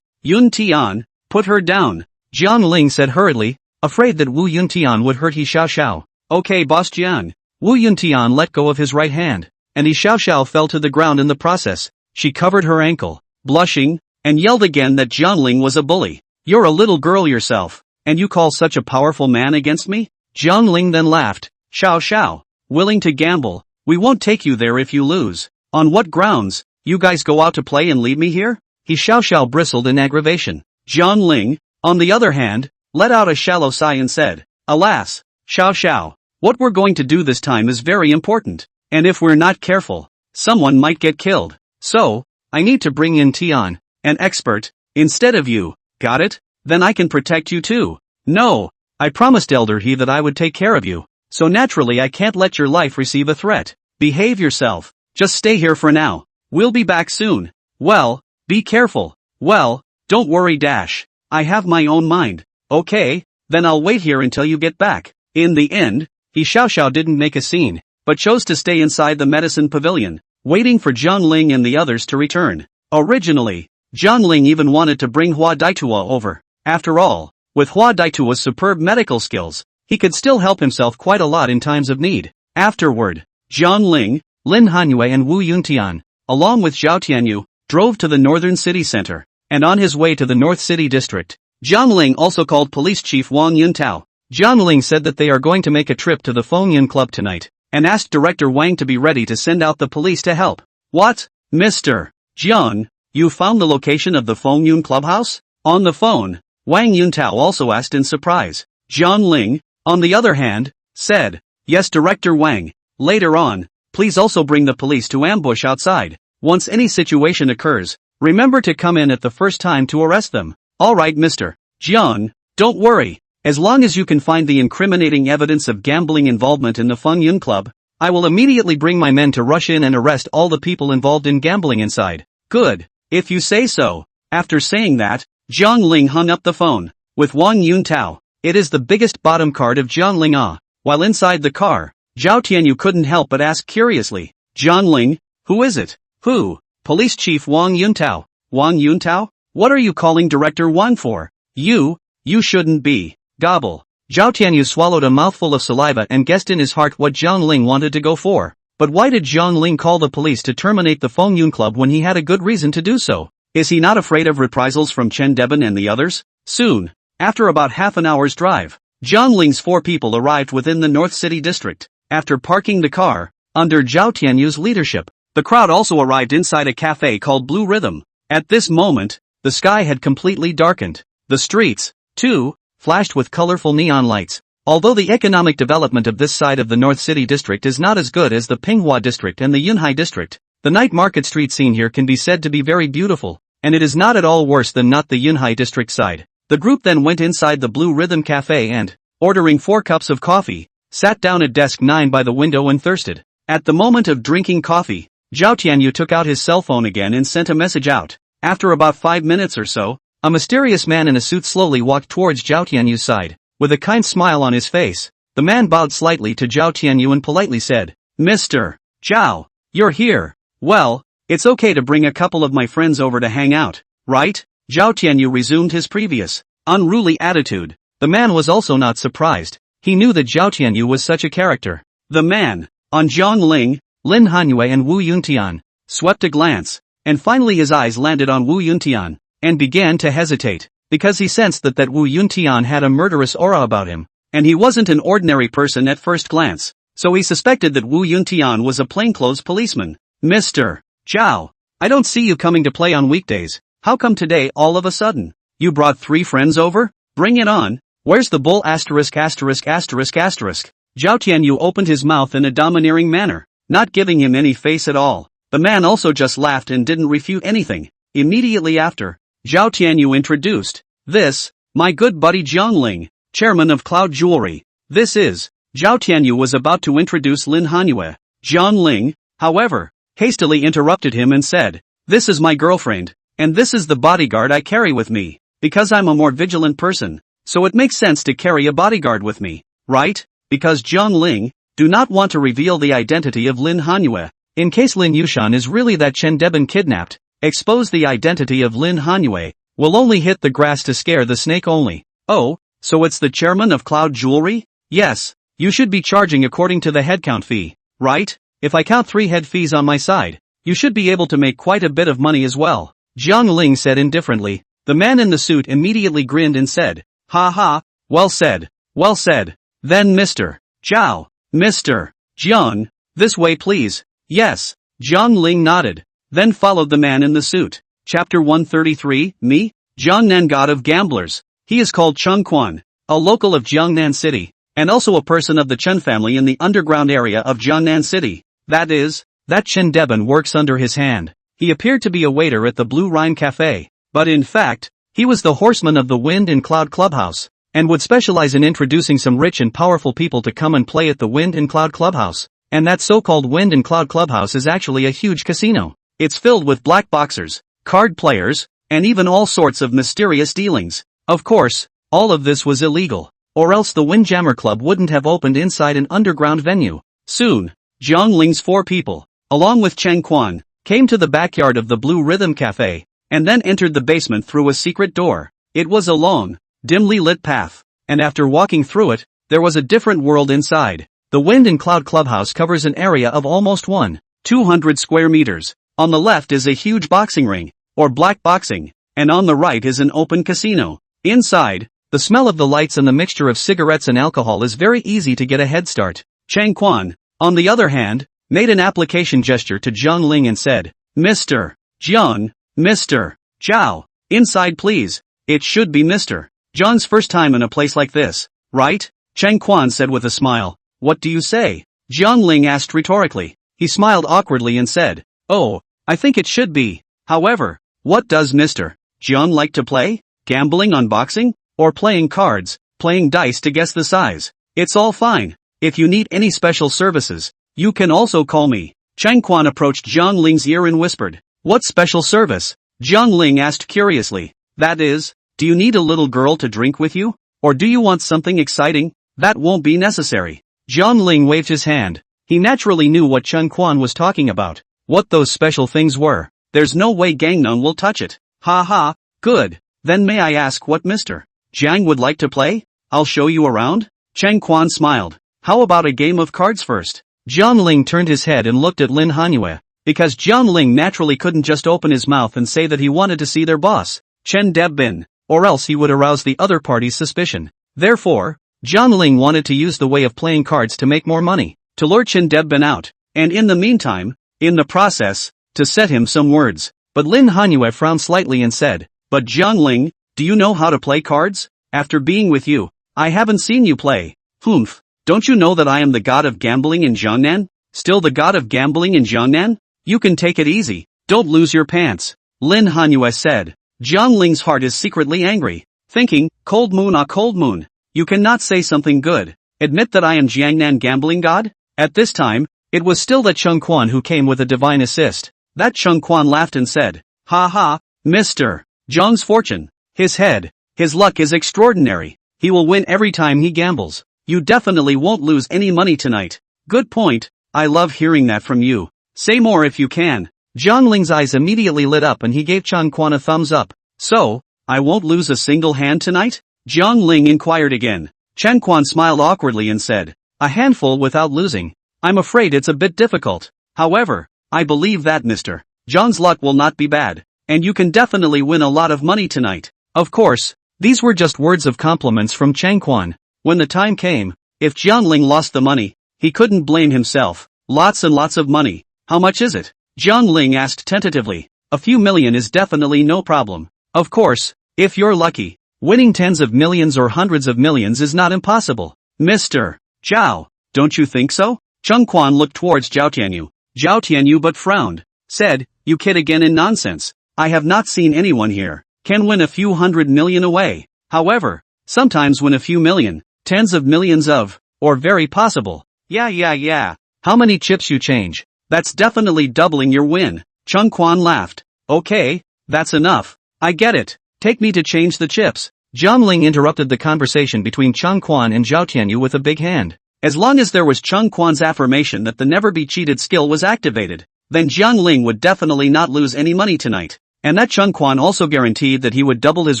Yuntian, put her down. Zhang Ling said hurriedly, afraid that Wu Yuntian would hurt He Xiaoxiao. Okay, Boss Jian. Wu Yuntian let go of his right hand, and He Xiaoxiao fell to the ground in the process. She covered her ankle, blushing, and yelled again that Zhang Ling was a bully. You're a little girl yourself, and you call such a powerful man against me? Zhang Ling then laughed. Xiao, willing to gamble? We won't take you there if you lose. On what grounds? You guys go out to play and leave me here? He Xiaoxiao bristled in aggravation. Zhang Ling, on the other hand, let out a shallow sigh and said, Alas, Xiao, what we're going to do this time is very important, and if we're not careful, someone might get killed. So, I need to bring in Tian, an expert, instead of you. Got it? Then I can protect you too. No, I promised Elder He that I would take care of you, so naturally I can't let your life receive a threat. Behave yourself. Just stay here for now. We'll be back soon. Well, be careful. Well, don't worry dash. I have my own mind. Okay, then I'll wait here until you get back. In the end, He Xiaoxiao didn't make a scene, but chose to stay inside the medicine pavilion, waiting for Zhang Ling and the others to return. Originally, Zhang Ling even wanted to bring Hua Daituo over. After all, With Hua Daitua's superb medical skills, he could still help himself quite a lot in times of need. Afterward, Jiang Ling, Lin Hanyue and Wu Yuntian, along with Zhao Tianyu, drove to the northern city center, and on his way to the North City District, Jiang Ling also called Police Chief Wang Yuntao. Jiang Ling said that they are going to make a trip to the Fengyun Club tonight, and asked Director Wang to be ready to send out the police to help. What? Mr. Jiang, you found the location of the Fengyun Clubhouse? On the phone, Wang Yuntao also asked in surprise. Jiang Ling, on the other hand, said, yes Director Wang, later on, please also bring the police to ambush outside. Once any situation occurs, remember to come in at the first time to arrest them. Alright Mr. Jiang, don't worry, as long as you can find the incriminating evidence of gambling involvement in the Fengyun Club, I will immediately bring my men to rush in and arrest all the people involved in gambling inside. Good, if you say so. After saying that, Jiang Ling hung up the phone. With Wang Yuntao, it is the biggest bottom card of Jiang Ling While inside the car, Zhao Tianyu couldn't help but ask curiously, Jiang Ling, who is it? Who? Police Chief Wang Yuntao. Wang Yuntao? What are you calling Director Wang for? You shouldn't be. Gobble. Zhao Tianyu swallowed a mouthful of saliva and guessed in his heart what Jiang Ling wanted to go for. But why did Jiang Ling call the police to terminate the Fengyun Club when he had a good reason to do so? Is he not afraid of reprisals from Chen Deben and the others? Soon, after about half an hour's drive, Jiang Ling's 4 people arrived within the North City District. After parking the car, under Zhao Tianyu's leadership, the crowd also arrived inside a cafe called Blue Rhythm. At this moment, the sky had completely darkened. The streets, too, flashed with colorful neon lights. Although the economic development of this side of the North City District is not as good as the Pinghua District and the Yunhai District, the night market street scene here can be said to be very beautiful, and it is not at all worse than not the Yunhai District side. The group then went inside the Blue Rhythm Cafe and, ordering 4 cups of coffee, sat down at desk 9 by the window and thirsted. At the moment of drinking coffee, Zhao Tianyu took out his cell phone again and sent a message out. After about 5 minutes or so, a mysterious man in a suit slowly walked towards Zhao Tianyu's side. With a kind smile on his face, the man bowed slightly to Zhao Tianyu and politely said, Mr. Zhao, you're here. Well, it's okay to bring a couple of my friends over to hang out, right? Zhao Tianyu resumed his previous, unruly attitude. The man was also not surprised. He knew that Zhao Tianyu was such a character. The man, on Jiang Ling, Lin Hanyue and Wu Yuntian, swept a glance, and finally his eyes landed on Wu Yuntian, and began to hesitate, because he sensed that Wu Yuntian had a murderous aura about him, and he wasn't an ordinary person at first glance, so he suspected that Wu Yuntian was a plainclothes policeman. Mr. Zhao, I don't see you coming to play on weekdays. How come today all of a sudden? You brought 3 friends over? Bring it on. Where's the bull asterisk asterisk asterisk asterisk? Zhao Tianyu opened his mouth in a domineering manner, not giving him any face at all. The man also just laughed and didn't refute anything. Immediately after, Zhao Tianyu introduced, this, my good buddy Jiang Ling, chairman of Cloud Jewelry. This is, Zhao Tianyu was about to introduce Lin Hanyue. Jiang Ling, however, hastily interrupted him and said, this is my girlfriend, and this is the bodyguard I carry with me, because I'm a more vigilant person, so it makes sense to carry a bodyguard with me, right? Because Jiang Ling, do not want to reveal the identity of Lin Hanyue, in case Lin Yushan is really that Chen Deben kidnapped, expose the identity of Lin Hanyue, will only hit the grass to scare the snake only. Oh, so it's the chairman of Cloud Jewelry? Yes, you should be charging according to the headcount fee, right? If I count 3 head fees on my side, you should be able to make quite a bit of money as well. Jiang Ling said indifferently. The man in the suit immediately grinned and said, ha ha, well said, well said. Then Mr. Zhao, Mr. Jiang, this way please. Yes, Jiang Ling nodded. Then followed the man in the suit. Chapter 133, Me, Jiangnan God of Gamblers. He is called Cheng Quan, a local of Jiangnan City, and also a person of the Chen family in the underground area of Jiangnan City. That is, that Chen Deben works under his hand. He appeared to be a waiter at the Blue Rhine Cafe, but in fact, he was the horseman of the Wind and Cloud Clubhouse, and would specialize in introducing some rich and powerful people to come and play at the Wind and Cloud Clubhouse. And that so-called Wind and Cloud Clubhouse is actually a huge casino. It's filled with black boxers, card players, and even all sorts of mysterious dealings. Of course, all of this was illegal, or else the Windjammer Club wouldn't have opened inside an underground venue. Soon, Jiang Ling's 4 people, along with Cheng Quan, came to the backyard of the Blue Rhythm Cafe, and then entered the basement through a secret door. It was a long, dimly lit path. And after walking through it, there was a different world inside. The Wind and Cloud Clubhouse covers an area of almost 1,200 square meters. On the left is a huge boxing ring, or black boxing, and on the right is an open casino. Inside, the smell of the lights and the mixture of cigarettes and alcohol is very easy to get a head start. Chang Quan, on the other hand, made an application gesture to Jiang Ling and said, Mr. Jiang, Mr. Zhao, inside please. It should be Mr. Jiang's first time in a place like this, right? Chang Quan said with a smile. What do you say? Jiang Ling asked rhetorically. He smiled awkwardly and said, Oh, I think it should be. However, what does Mr. Jiang like to play? Gambling on boxing? Or playing cards, playing dice to guess the size? It's all fine. If you need any special services, you can also call me. Chang Quan approached Jiang Ling's ear and whispered, What special service? Jiang Ling asked curiously. That is, do you need a little girl to drink with you? Or do you want something exciting? That won't be necessary. Jiang Ling waved his hand. He naturally knew what Chang Quan was talking about. What those special things were. There's no way Gangnam will touch it. Ha ha, good. Then may I ask what Mr. Jiang would like to play? I'll show you around? Chang Quan smiled. How about a game of cards first? Jiang Ling turned his head and looked at Lin Hanyue, because Jiang Ling naturally couldn't just open his mouth and say that he wanted to see their boss, Chen Debin, or else he would arouse the other party's suspicion. Therefore, Jiang Ling wanted to use the way of playing cards to make more money, to lure Chen Debin out, and in the meantime, in the process, to set him some words. But Lin Hanyue frowned slightly and said, But Jiang Ling, do you know how to play cards? After being with you, I haven't seen you play. Humph, don't you know that I am the god of gambling in Jiangnan? Still the god of gambling in Jiangnan? You can take it easy, don't lose your pants. Lin Hanyue said. Jiang Ling's heart is secretly angry, thinking, cold moon ah cold moon. You cannot say something good. Admit that I am Jiangnan gambling god? At this time, it was still that Cheng Quan who came with a divine assist. That Cheng Quan laughed and said, Ha ha, Mr. Jiang's fortune, his head, his luck is extraordinary. He will win every time he gambles. You definitely won't lose any money tonight. Good point. I love hearing that from you. Say more if you can. Jiang Ling's eyes immediately lit up and he gave Cheng Quan a thumbs up. So, I won't lose a single hand tonight? Jiang Ling inquired again. Cheng Quan smiled awkwardly and said, A handful without losing. I'm afraid it's a bit difficult. However, I believe that Mr. Jiang's luck will not be bad, and you can definitely win a lot of money tonight. Of course, these were just words of compliments from Cheng Quan. When the time came, if Jiang Ling lost the money, he couldn't blame himself. Lots and lots of money. How much is it? Jiang Ling asked tentatively. A few million is definitely no problem. Of course, if you're lucky, winning tens of millions or hundreds of millions is not impossible. Mr. Zhao, don't you think so? Cheng Quan looked towards Zhao Tianyu. Zhao Tianyu but frowned. Said, You kid again in nonsense. I have not seen anyone here can win a few 100 million away. However, sometimes win a few million, tens of millions of, or very possible. Yeah. How many chips you change? That's definitely doubling your win. Cheng Quan laughed. Okay, that's enough. I get it. Take me to change the chips. Jiang Ling interrupted the conversation between Cheng Quan and Zhao Tianyu with a big hand. As long as there was Cheng Quan's affirmation that the never-be-cheated skill was activated, then Jiang Ling would definitely not lose any money tonight. And that Cheng Quan also guaranteed that he would double his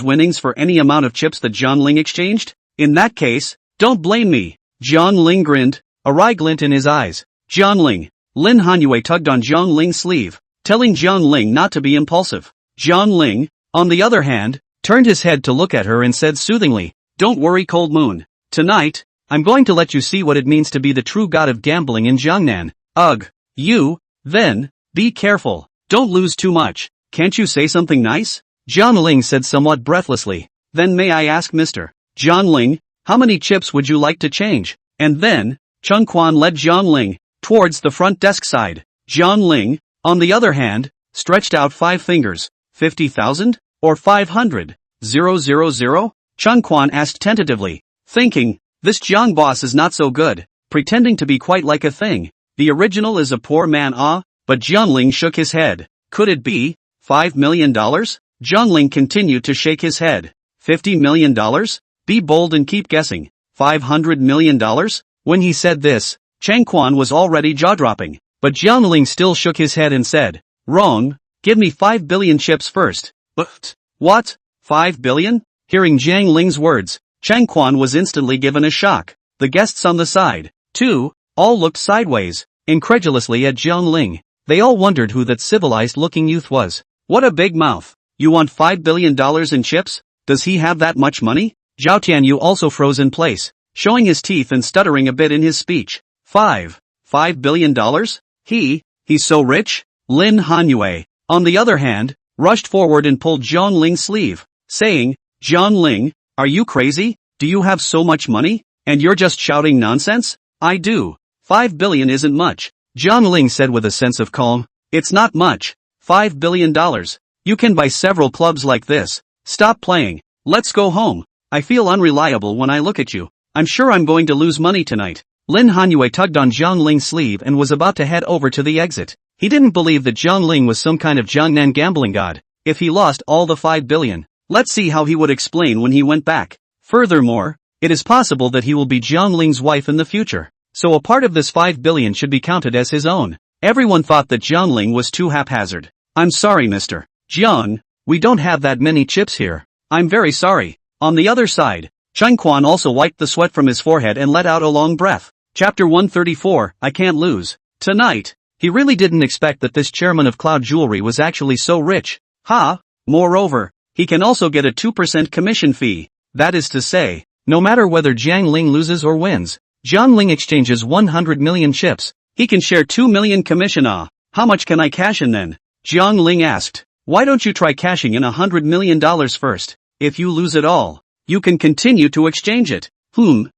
winnings for any amount of chips that Jiang Ling exchanged? In that case, don't blame me. Jiang Ling grinned, a wry glint in his eyes. Jiang Ling. Lin Hanyue tugged on Jiang Ling's sleeve, telling Jiang Ling not to be impulsive. Jiang Ling, on the other hand, turned his head to look at her and said soothingly, Don't worry Cold Moon. Tonight, I'm going to let you see what it means to be the true god of gambling in Jiangnan. Ugh. You, then, be careful. Don't lose too much. Can't you say something nice? Jiang Ling said somewhat breathlessly. Then may I ask Mr. Jiang Ling, how many chips would you like to change? And then, Cheng Quan led Jiang Ling towards the front desk side. Jiang Ling, on the other hand, stretched out 5 fingers. 50,000? Or 500? 000? Cheng Quan asked tentatively, thinking, this Jiang boss is not so good, pretending to be quite like a thing. The original is a poor man but Jiang Ling shook his head. Could it be $5 million? Jiang Ling continued to shake his head. $50 million? Be bold and keep guessing. $500 million? When he said this, Cheng Quan was already jaw-dropping, but Jiang Ling still shook his head and said, Wrong, give me 5 billion chips first. But, what? 5 billion? Hearing Jiang Ling's words, Chang Quan was instantly given a shock. The guests on the side, too, all looked sideways, incredulously at Jiang Ling. They all wondered who that civilized-looking youth was. What a big mouth. You want $5 billion in chips? Does he have that much money? Zhao Tianyu also froze in place, showing his teeth and stuttering a bit in his speech. $5 billion? He's so rich? Lin Hanyue, on the other hand, rushed forward and pulled Jiang Ling's sleeve, saying, Jiang Ling, are you crazy? Do you have so much money? And you're just shouting nonsense? I do. $5 billion isn't much, Jiang Ling said with a sense of calm. It's not much. $5 billion. You can buy several clubs like this. Stop playing. Let's go home. I feel unreliable when I look at you. I'm sure I'm going to lose money tonight. Lin Hanyue tugged on Jiang Ling's sleeve and was about to head over to the exit. He didn't believe that Jiang Ling was some kind of Jiangnan gambling god. If he lost all the $5 billion, let's see how he would explain when he went back. Furthermore, it is possible that he will be Jiang Ling's wife in the future. So a part of this $5 billion should be counted as his own. Everyone thought that Jiang Ling was too haphazard. I'm sorry, Mr. Jiang, we don't have that many chips here. I'm very sorry. On the other side, Chang Quan also wiped the sweat from his forehead and let out a long breath. Chapter 134, I Can't Lose. Tonight, he really didn't expect that this chairman of Cloud Jewelry was actually so rich. Moreover, he can also get a 2% commission fee. That is to say, no matter whether Jiang Ling loses or wins, Jiang Ling exchanges 100 million chips. He can share 2 million commission. How much can I cash in then? Jiang Ling asked. Why don't you try cashing in $100 million first? If you lose it all, you can continue to exchange it. Jiang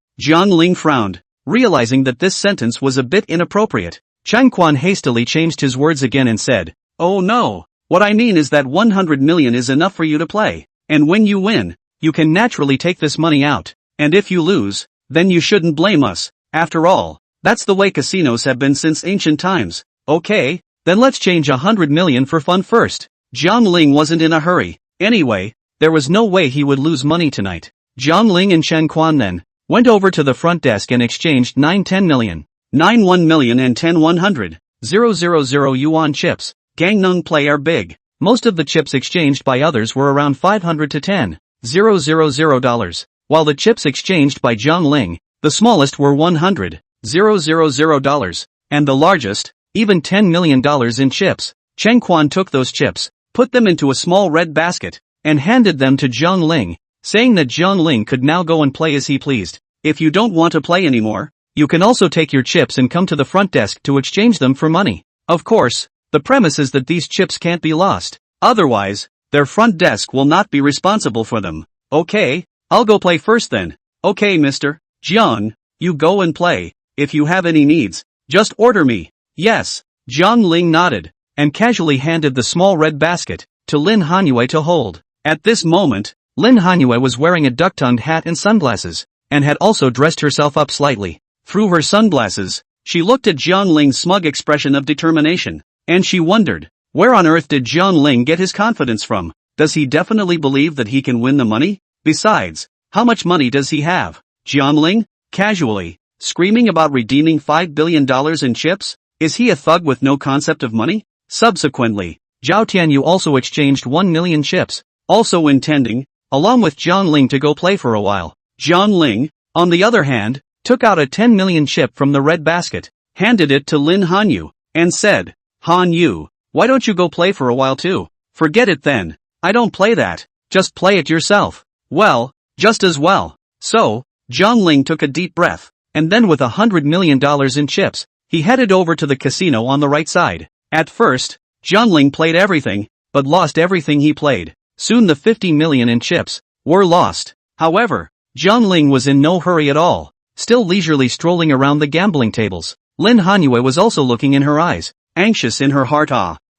Ling frowned, realizing that this sentence was a bit inappropriate. Chang Quan hastily changed his words again and said, Oh no, what I mean is that 100 million is enough for you to play. And when you win, you can naturally take this money out. And if you lose, then you shouldn't blame us. After all, that's the way casinos have been since ancient times. Okay, then let's change 100 million for fun first. Jiang Ling wasn't in a hurry. Anyway, there was no way he would lose money tonight. Jiang Ling and Chang Quan then went over to the front desk and exchanged 9-10 million, 9-1 million and 10-100, 000 yuan chips. Gangnung play are big. Most of the chips exchanged by others were around 500 to 10,000 dollars, while the chips exchanged by Jiang Ling, the smallest were 100,000 dollars, and the largest, even $10 million in chips. Chang Quan took those chips, put them into a small red basket, and handed them to Jiang Ling, saying that Jiang Ling could now go and play as he pleased. If you don't want to play anymore, you can also take your chips and come to the front desk to exchange them for money. Of course, the premise is that these chips can't be lost. Otherwise, their front desk will not be responsible for them. Okay, I'll go play first then. Okay, Mr. Jiang, you go and play. If you have any needs, just order me. Yes. Jiang Ling nodded, and casually handed the small red basket to Lin Hanyue to hold. At this moment, Lin Hanyue was wearing a duck-tongued hat and sunglasses, and had also dressed herself up slightly. Through her sunglasses, she looked at Jiang Ling's smug expression of determination, and she wondered, where on earth did Jiang Ling get his confidence from? Does he definitely believe that he can win the money? Besides, how much money does he have? Jiang Ling, casually, screaming about redeeming $5 billion in chips? Is he a thug with no concept of money? Subsequently, Zhao Tianyu also exchanged 1 million chips, also intending, along with Jiang Ling, to go play for a while. Jiang Ling, on the other hand, took out a 10 million chip from the red basket, handed it to Lin Hanyu, and said, Hanyu, why don't you go play for a while too? Forget it then. I don't play that. Just play it yourself. Well, just as well. So, Jiang Ling took a deep breath, and then with $100 million in chips, he headed over to the casino on the right side. At first, Jiang Ling played everything, but lost everything he played. Soon the 50 million in chips were lost. However, Jiang Ling was in no hurry at all, still leisurely strolling around the gambling tables. Lin Hanyue was also looking in her eyes, anxious in her heart.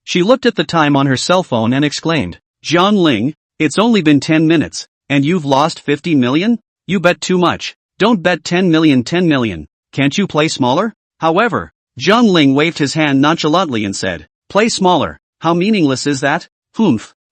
She looked at the time on her cell phone and exclaimed, Jiang Ling, it's only been 10 minutes, and you've lost 50 million? You bet too much. Don't bet 10 million. Can't you play smaller? However, Jiang Ling waved his hand nonchalantly and said, play smaller. How meaningless is that?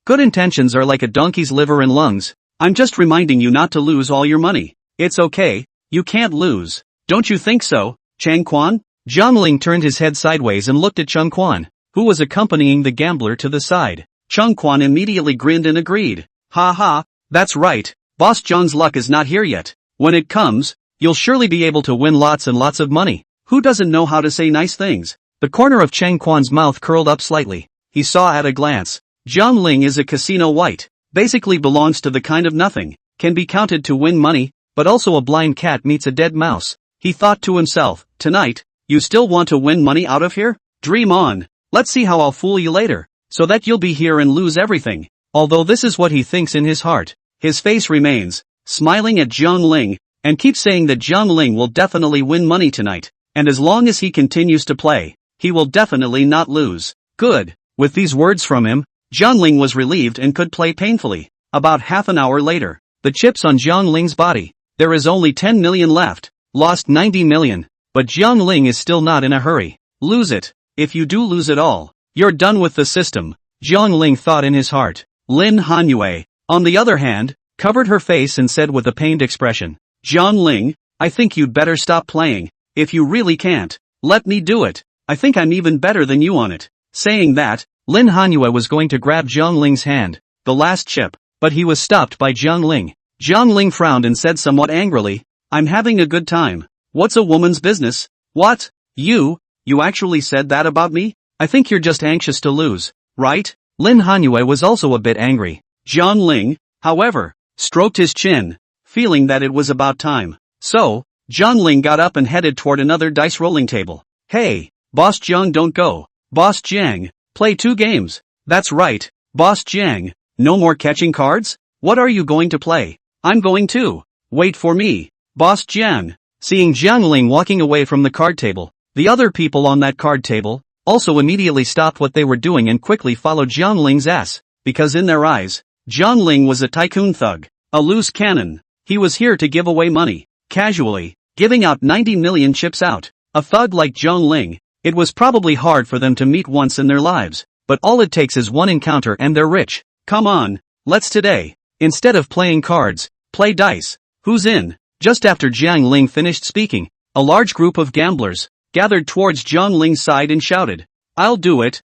Good intentions are like a donkey's liver and lungs. I'm just reminding you not to lose all your money. It's okay, you can't lose. Don't you think so, Chang Quan? Jiang Ling turned his head sideways and looked at Chang Quan, who was accompanying the gambler to the side. Chang Quan immediately grinned and agreed. Ha ha, that's right, Boss Zhang's luck is not here yet. When it comes, you'll surely be able to win lots and lots of money. Who doesn't know how to say nice things? The corner of Chang Quan's mouth curled up slightly. He saw at a glance. Zhang Ling is a casino white. Basically belongs to the kind of nothing. Can be counted to win money, but also a blind cat meets a dead mouse. He thought to himself, tonight, you still want to win money out of here? Dream on. Let's see how I'll fool you later, so that you'll be here and lose everything. Although this is what he thinks in his heart, his face remains, smiling at Zhang Ling, and keeps saying that Zhang Ling will definitely win money tonight, and as long as he continues to play, he will definitely not lose. Good. With these words from him, Zhang Ling was relieved and could play painfully. About half an hour later, the chips on Zhang Ling's body. There is only 10 million left, lost 90 million, but Zhang Ling is still not in a hurry. Lose it. If you do lose it all, you're done with the system, Zhang Ling thought in his heart. Lin Hanyue, on the other hand, covered her face and said with a pained expression, Zhang Ling, I think you'd better stop playing. If you really can't, let me do it. I think I'm even better than you on it. Saying that, Lin Hanyue was going to grab Zhang Ling's hand, the last chip, but he was stopped by Zhang Ling. Zhang Ling frowned and said somewhat angrily, I'm having a good time. What's a woman's business? What? You actually said that about me? I think you're just anxious to lose, right? Lin Hanyue was also a bit angry. Zhang Ling, however, stroked his chin, feeling that it was about time. So, Zhang Ling got up and headed toward another dice rolling table. Hey, Boss Zhang, don't go. Boss Zhang, play 2 games. That's right, Boss Zhang. No more catching cards? What are you going to play? I'm going to. Wait for me, Boss Zhang. Seeing Zhang Ling walking away from the card table, the other people on that card table also immediately stopped what they were doing and quickly followed Zhang Ling's ass, because in their eyes, Zhang Ling was a tycoon thug, a loose cannon. He was here to give away money, casually, giving out 90 million chips out. A thug like Zhang Ling, it was probably hard for them to meet once in their lives, but all it takes is one encounter and they're rich. Come on, let's today. Instead of playing cards, play dice. Who's in? Just after Zhang Ling finished speaking, a large group of gamblers gathered towards Zhang Ling's side and shouted, I'll do it,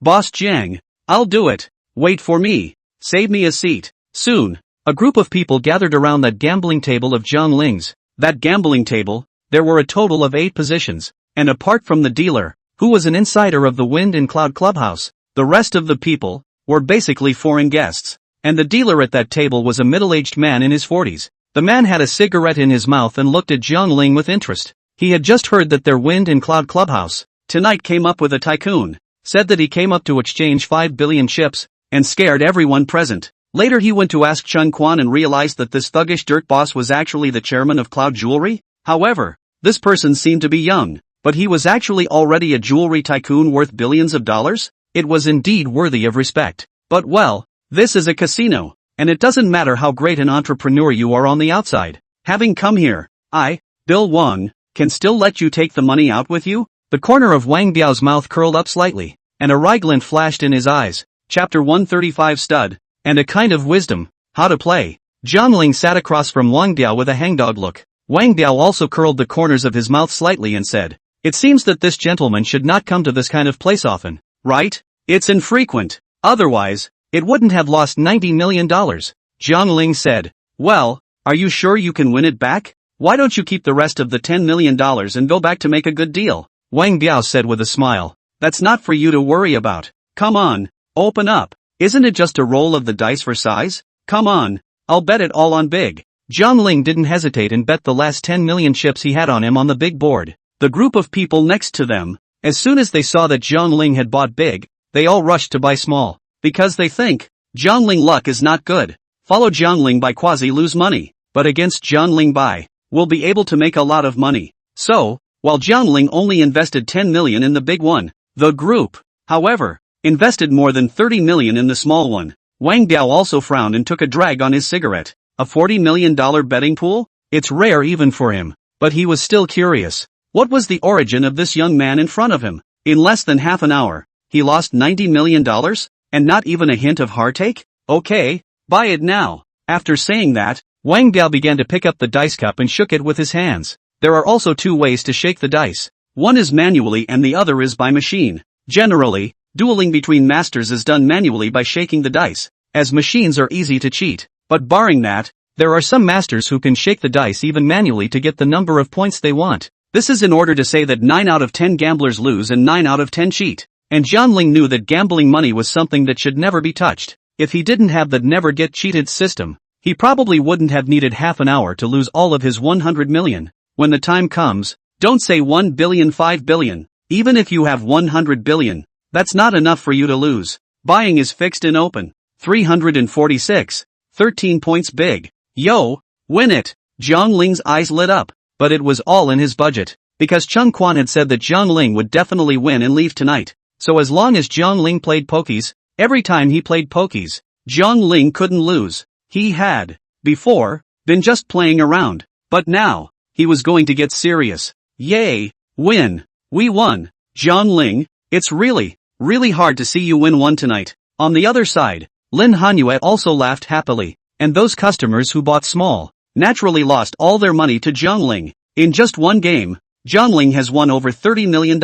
Boss Zhang, I'll do it, wait for me, save me a seat. Soon, a group of people gathered around that gambling table of Zhang Ling's. That gambling table, there were a total of 8 positions, and apart from the dealer, who was an insider of the Wind and Cloud Clubhouse, the rest of the people were basically foreign guests, and the dealer at that table was a middle-aged man in his 40s. The man had a cigarette in his mouth and looked at Zhang Ling with interest. He had just heard that their Wind and Cloud Clubhouse tonight came up with a tycoon, said that he came up to exchange 5 billion chips, and scared everyone present. Later he went to ask Chun Quan and realized that this thuggish dirt boss was actually the chairman of Cloud Jewelry. However, this person seemed to be young, but he was actually already a jewelry tycoon worth billions of dollars. It was indeed worthy of respect. But well, this is a casino, and it doesn't matter how great an entrepreneur you are on the outside. Having come here, I, Bill Wang, can still let you take the money out with you? The corner of Wang Biao's mouth curled up slightly, and a wry glint flashed in his eyes. Chapter 135 Stud, and a kind of wisdom, how to play. Zhang Ling sat across from Wang Biao with a hangdog look. Wang Biao also curled the corners of his mouth slightly and said, It seems that this gentleman should not come to this kind of place often, right? It's infrequent. Otherwise, it wouldn't have lost $90 million. Zhang Ling said, Well, are you sure you can win it back? Why don't you keep the rest of the $10 million and go back to make a good deal? Wang Biao said with a smile. That's not for you to worry about. Come on, open up. Isn't it just a roll of the dice for size? Come on, I'll bet it all on big. Zhang Ling didn't hesitate and bet the last 10 million chips he had on him on the big board. The group of people next to them, as soon as they saw that Zhang Ling had bought big, they all rushed to buy small. Because they think, Zhang Ling luck is not good. Follow Zhang Ling by quasi lose money, but against Zhang Ling buy, will be able to make a lot of money. So, while Zhang Ling only invested 10 million in the big one, the group, however, invested more than 30 million in the small one. Wang Biao also frowned and took a drag on his cigarette. A $40 million betting pool? It's rare even for him. But he was still curious. What was the origin of this young man in front of him? In less than half an hour, he lost $90 million? And not even a hint of heartache? Okay, buy it now. After saying that, Wang Biao began to pick up the dice cup and shook it with his hands. There are also 2 ways to shake the dice. One is manually and the other is by machine. Generally, dueling between masters is done manually by shaking the dice, as machines are easy to cheat. But barring that, there are some masters who can shake the dice even manually to get the number of points they want. This is in order to say that 9 out of 10 gamblers lose and 9 out of 10 cheat. And Jiangling knew that gambling money was something that should never be touched. If he didn't have the never get cheated system, he probably wouldn't have needed half an hour to lose all of his 100 million. When the time comes, don't say 1 billion 5 billion. Even if you have 100 billion, that's not enough for you to lose. Buying is fixed and open. 346. 13 points big. Yo, win it. Jiangling's eyes lit up. But it was all in his budget. Because Chung Quan had said that Jiangling would definitely win and leave tonight. So as long as Jiangling played pokies, every time he played pokies, Jiangling couldn't lose. He had, before, been just playing around. But now, he was going to get serious. Yay, win. We won. Jiangling, it's really hard to see you win one tonight. On the other side, Lin Hanyu also laughed happily. And those customers who bought small, naturally lost all their money to Jiangling. In just one game, Jiangling has won over $30 million.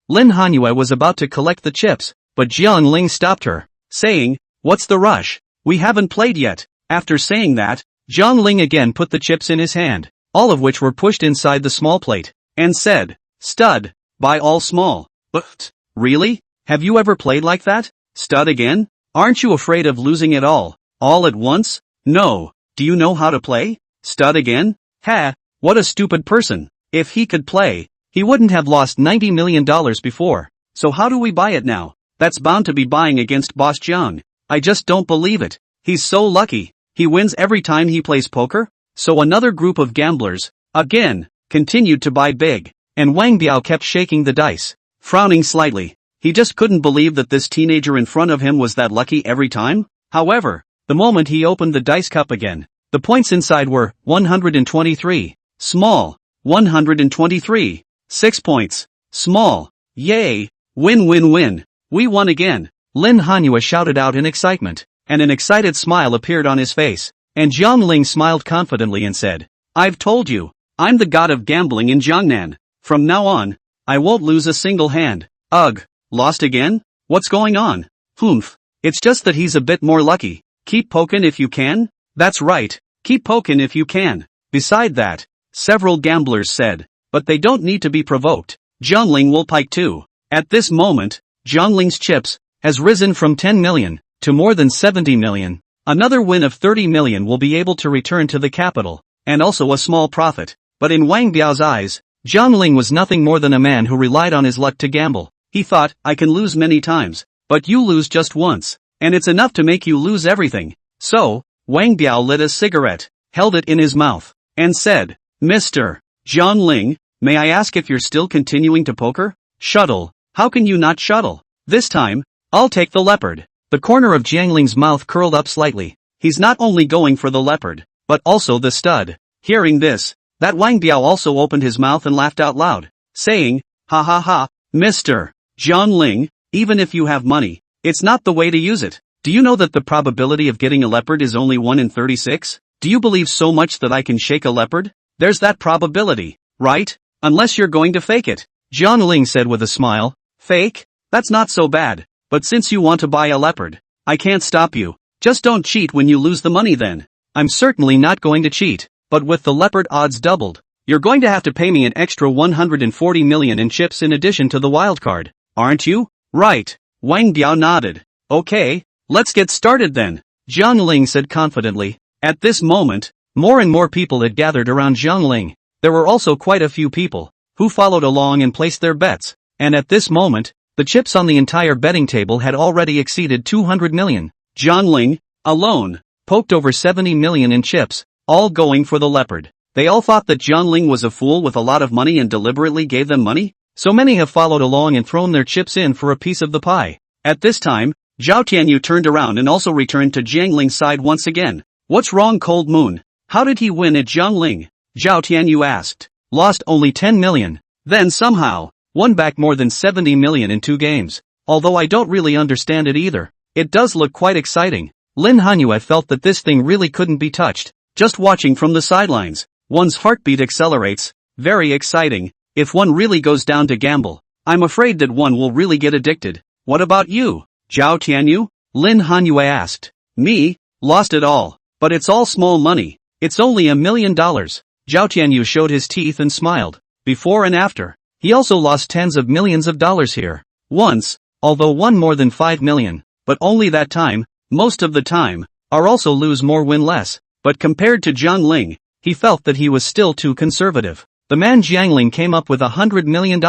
Lin Hanyu was about to collect the chips, but Jiangling stopped her, saying, "What's the rush? We haven't played yet." After saying that, Jiangling again put the chips in his hand, all of which were pushed inside the small plate, and said, "Stud, buy all small." But, really? Have you ever played like that? Stud again? Aren't you afraid of losing it all at once? No. Do you know how to play? Stud again? Ha, what a stupid person. If he could play, he wouldn't have lost $90 million before. So how do we buy it now? That's bound to be buying against Boss Jiang. I just don't believe it. He's so lucky. He wins every time he plays poker? So another group of gamblers, again, continued to buy big. And Wang Biao kept shaking the dice, frowning slightly. He just couldn't believe that this teenager in front of him was that lucky every time. However, the moment he opened the dice cup again, the points inside were 123. Small. 123. 6 points. Small. Yay. Win win win. We won again. Lin Hanyu shouted out in excitement, and an excited smile appeared on his face. And Jiangling smiled confidently and said, "I've told you, I'm the god of gambling in Jiangnan. From now on, I won't lose a single hand." Ugh. Lost again? What's going on? Humph. It's just that he's a bit more lucky. Keep pokin' if you can? That's right. Keep pokin' if you can. Beside that, several gamblers said, but they don't need to be provoked. Jiangling will pike too. At this moment, Jiangling's chips has risen from 10 million to more than 70 million. Another win of 30 million will be able to return to the capital, and also a small profit. But in Wang Biao's eyes, Jiangling was nothing more than a man who relied on his luck to gamble. He thought, I can lose many times, but you lose just once, and it's enough to make you lose everything. So, Wang Biao lit a cigarette, held it in his mouth, and said, "Mr. Jiangling, may I ask if you're still continuing to poker? Shuttle. How can you not shuttle? This time, I'll take the leopard." The corner of Jiangling's mouth curled up slightly. He's not only going for the leopard, but also the stud. Hearing this, that Wang Biao also opened his mouth and laughed out loud, saying, "Ha ha ha, Mr. Jiangling, even if you have money, it's not the way to use it. Do you know that the probability of getting a leopard is only 1 in 36? Do you believe so much that I can shake a leopard? There's that probability, right? Unless you're going to fake it." Jiangling said with a smile, "Fake? That's not so bad. But since you want to buy a leopard, I can't stop you. Just don't cheat when you lose the money then." "I'm certainly not going to cheat, but with the leopard odds doubled, you're going to have to pay me an extra 140 million in chips in addition to the wild card, aren't you?" "Right." Wang Biao nodded. "Okay, let's get started then," Jiangling said confidently. At this moment, more and more people had gathered around Jiangling. There were also quite a few people who followed along and placed their bets, and at this moment, the chips on the entire betting table had already exceeded 200 million. Jiangling, alone, poked over 70 million in chips, all going for the leopard. They all thought that Jiangling was a fool with a lot of money and deliberately gave them money. So many have followed along and thrown their chips in for a piece of the pie. At this time, Zhao Tianyu turned around and also returned to Jiangling's side once again. "What's wrong, Cold Moon? How did he win at Jiangling?" Zhao Tianyu asked. "Lost only 10 million. Then somehow, won back more than 70 million in 2 games. Although I don't really understand it either. It does look quite exciting." Lin Hanyu felt that this thing really couldn't be touched. Just watching from the sidelines, one's heartbeat accelerates. Very exciting. If one really goes down to gamble, I'm afraid that one will really get addicted. "What about you, Zhao Tianyu?" Lin Hanyu asked. "Me? Lost it all. But it's all small money. It's only $1 million. Zhao Tianyu showed his teeth and smiled. Before and after. He also lost tens of millions of dollars here. Once, although won more than 5 million. But only that time, most of the time, are also lose more win less. But compared to Jiang Ling, he felt that he was still too conservative. The man Jiang Ling came up with $100 million.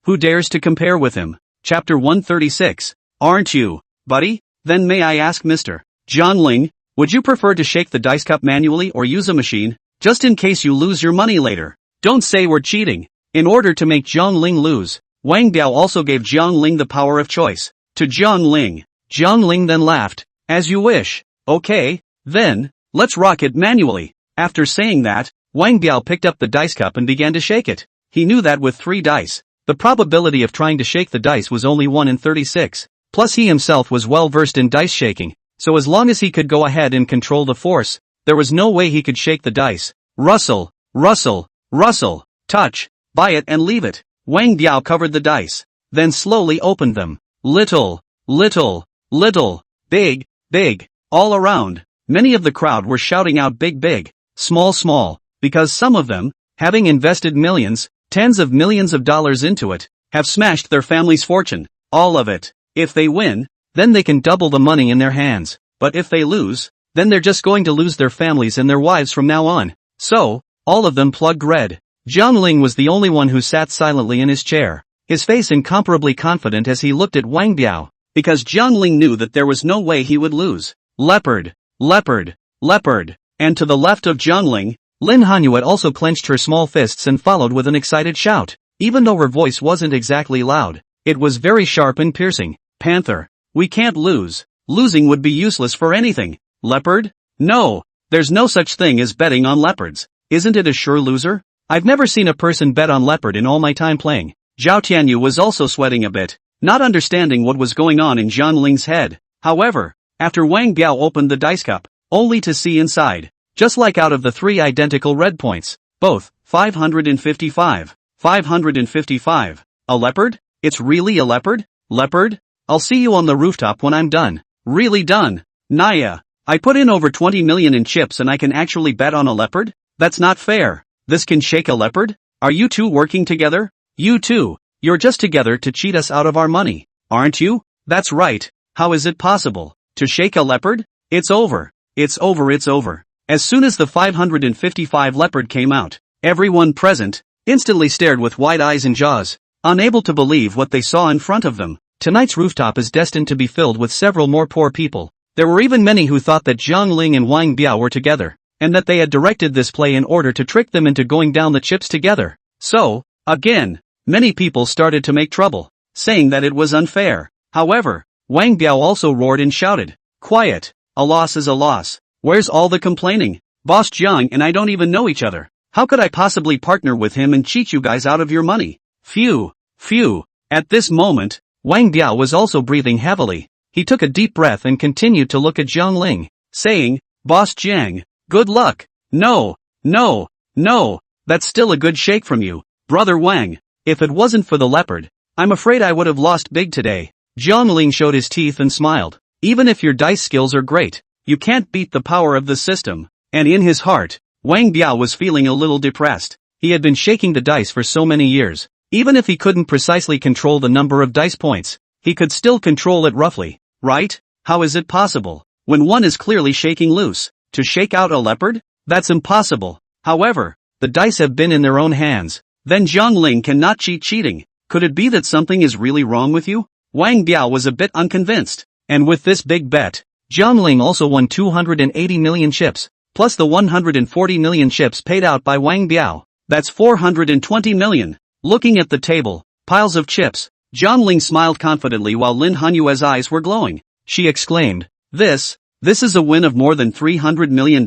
Who dares to compare with him? Chapter 136. Aren't you, buddy? Then may I ask Mr. Jiang Ling, would you prefer to shake the dice cup manually or use a machine? Just in case you lose your money later. Don't say we're cheating. In order to make Jiang Ling lose, Wang Biao also gave Jiang Ling the power of choice. To Jiang Ling then laughed. As you wish. Okay, then, let's rock it manually. After saying that, Wang Biao picked up the dice cup and began to shake it. He knew that with 3 dice, the probability of trying to shake the dice was only 1 in 36. Plus he himself was well versed in dice shaking, so as long as he could go ahead and control the force, there was no way he could shake the dice. Rustle, rustle, rustle, touch, buy it and leave it. Wang Biao covered the dice, then slowly opened them. Little, little, little, big, big, all around. Many of the crowd were shouting out big big, small small, because some of them, having invested millions, tens of millions of dollars into it, have smashed their family's fortune, all of it. If they win, then they can double the money in their hands, but if they lose, then they're just going to lose their families and their wives from now on. So, all of them plugged red. Jiang Ling was the only one who sat silently in his chair, his face incomparably confident as he looked at Wang Biao, because Jiang Ling knew that there was no way he would lose. Leopard, leopard, leopard, and to the left of Jiang Ling, Lin Hanyu had also clenched her small fists and followed with an excited shout. Even though her voice wasn't exactly loud, it was very sharp and piercing. Panther, we can't lose. Losing would be useless for anything. Leopard? No, there's no such thing as betting on leopards. Isn't it a sure loser? I've never seen a person bet on leopard in all my time playing. Zhao Tianyu was also sweating a bit, not understanding what was going on in Jiang Ling's head. However, after Wang Biao opened the dice cup, only to see inside, just like out of the 3 identical red points, both, 555. 555. A leopard? It's really a leopard? Leopard? I'll see you on the rooftop when I'm done. Really done. Naya, I put in over 20 million in chips and I can actually bet on a leopard? That's not fair. This can shake a leopard? Are you two working together? You two, you're just together to cheat us out of our money, aren't you? That's right. How is it possible? To shake a leopard? It's over. It's over, it's over. As soon as the 555 leopard came out, everyone present instantly stared with wide eyes and jaws, unable to believe what they saw in front of them. Tonight's rooftop is destined to be filled with several more poor people. There were even many who thought that Jiang Ling and Wang Biao were together, and that they had directed this play in order to trick them into going down the chips together. So, again, many people started to make trouble, saying that it was unfair. However, Wang Biao also roared and shouted, "Quiet, a loss is a loss. Where's all the complaining? Boss Jiang and I don't even know each other. How could I possibly partner with him and cheat you guys out of your money? Phew, phew." At this moment, Wang Biao was also breathing heavily. He took a deep breath and continued to look at Jiang Ling, saying, "Boss Jiang, good luck." No, no, no, that's still a good shake from you, brother Wang. If it wasn't for the leopard, I'm afraid I would have lost big today. Jiang Ling showed his teeth and smiled. Even if your dice skills are great, you can't beat the power of the system. And in his heart, Wang Biao was feeling a little depressed. He had been shaking the dice for so many years. Even if he couldn't precisely control the number of dice points, he could still control it roughly, right? How is it possible, when one is clearly shaking loose, to shake out a leopard? That's impossible. However, the dice have been in their own hands. Then Jiang Ling cannot cheat cheating. Could it be that something is really wrong with you? Wang Biao was a bit unconvinced. And with this big bet, Jiang Ling also won 280 million chips, plus the 140 million chips paid out by Wang Biao. That's 420 million. Looking at the table, piles of chips, Jiang Ling smiled confidently while Lin Hanyue's eyes were glowing. She exclaimed, This is a win of more than $300 million?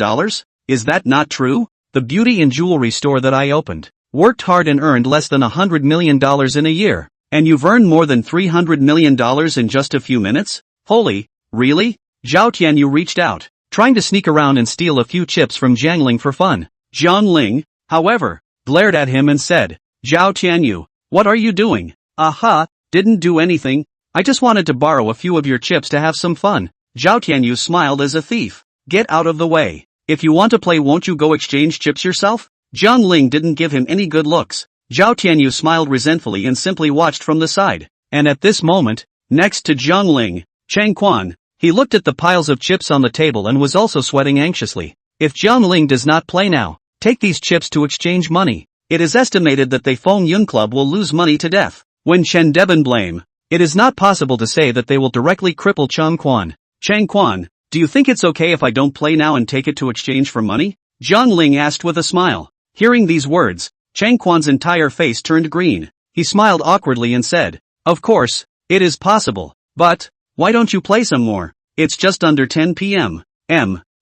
Is that not true? The beauty and jewelry store that I opened, worked hard and earned less than $100 million in a year, and you've earned more than $300 million in just a few minutes? Holy, really? Zhao Tianyu reached out, trying to sneak around and steal a few chips from Jiang Ling for fun. Jiang Ling, however, glared at him and said, Zhao Tianyu, what are you doing? Aha, didn't do anything. I just wanted to borrow a few of your chips to have some fun. Zhao Tianyu smiled as a thief. Get out of the way. If you want to play, won't you go exchange chips yourself? Jiang Ling didn't give him any good looks. Zhao Tianyu smiled resentfully and simply watched from the side. And at this moment, next to Jiang Ling, Chang Quan, he looked at the piles of chips on the table and was also sweating anxiously. If Jiang Ling does not play now, take these chips to exchange money. It is estimated that the Feng Yun Club will lose money to death. When Chen Deben blame, it is not possible to say that they will directly cripple Chang Quan. Chang Quan, do you think it's okay if I don't play now and take it to exchange for money? Jiang Ling asked with a smile. Hearing these words, Chang Quan's entire face turned green. He smiled awkwardly and said, of course, it is possible, but, why don't you play some more? It's just under 10 p.m.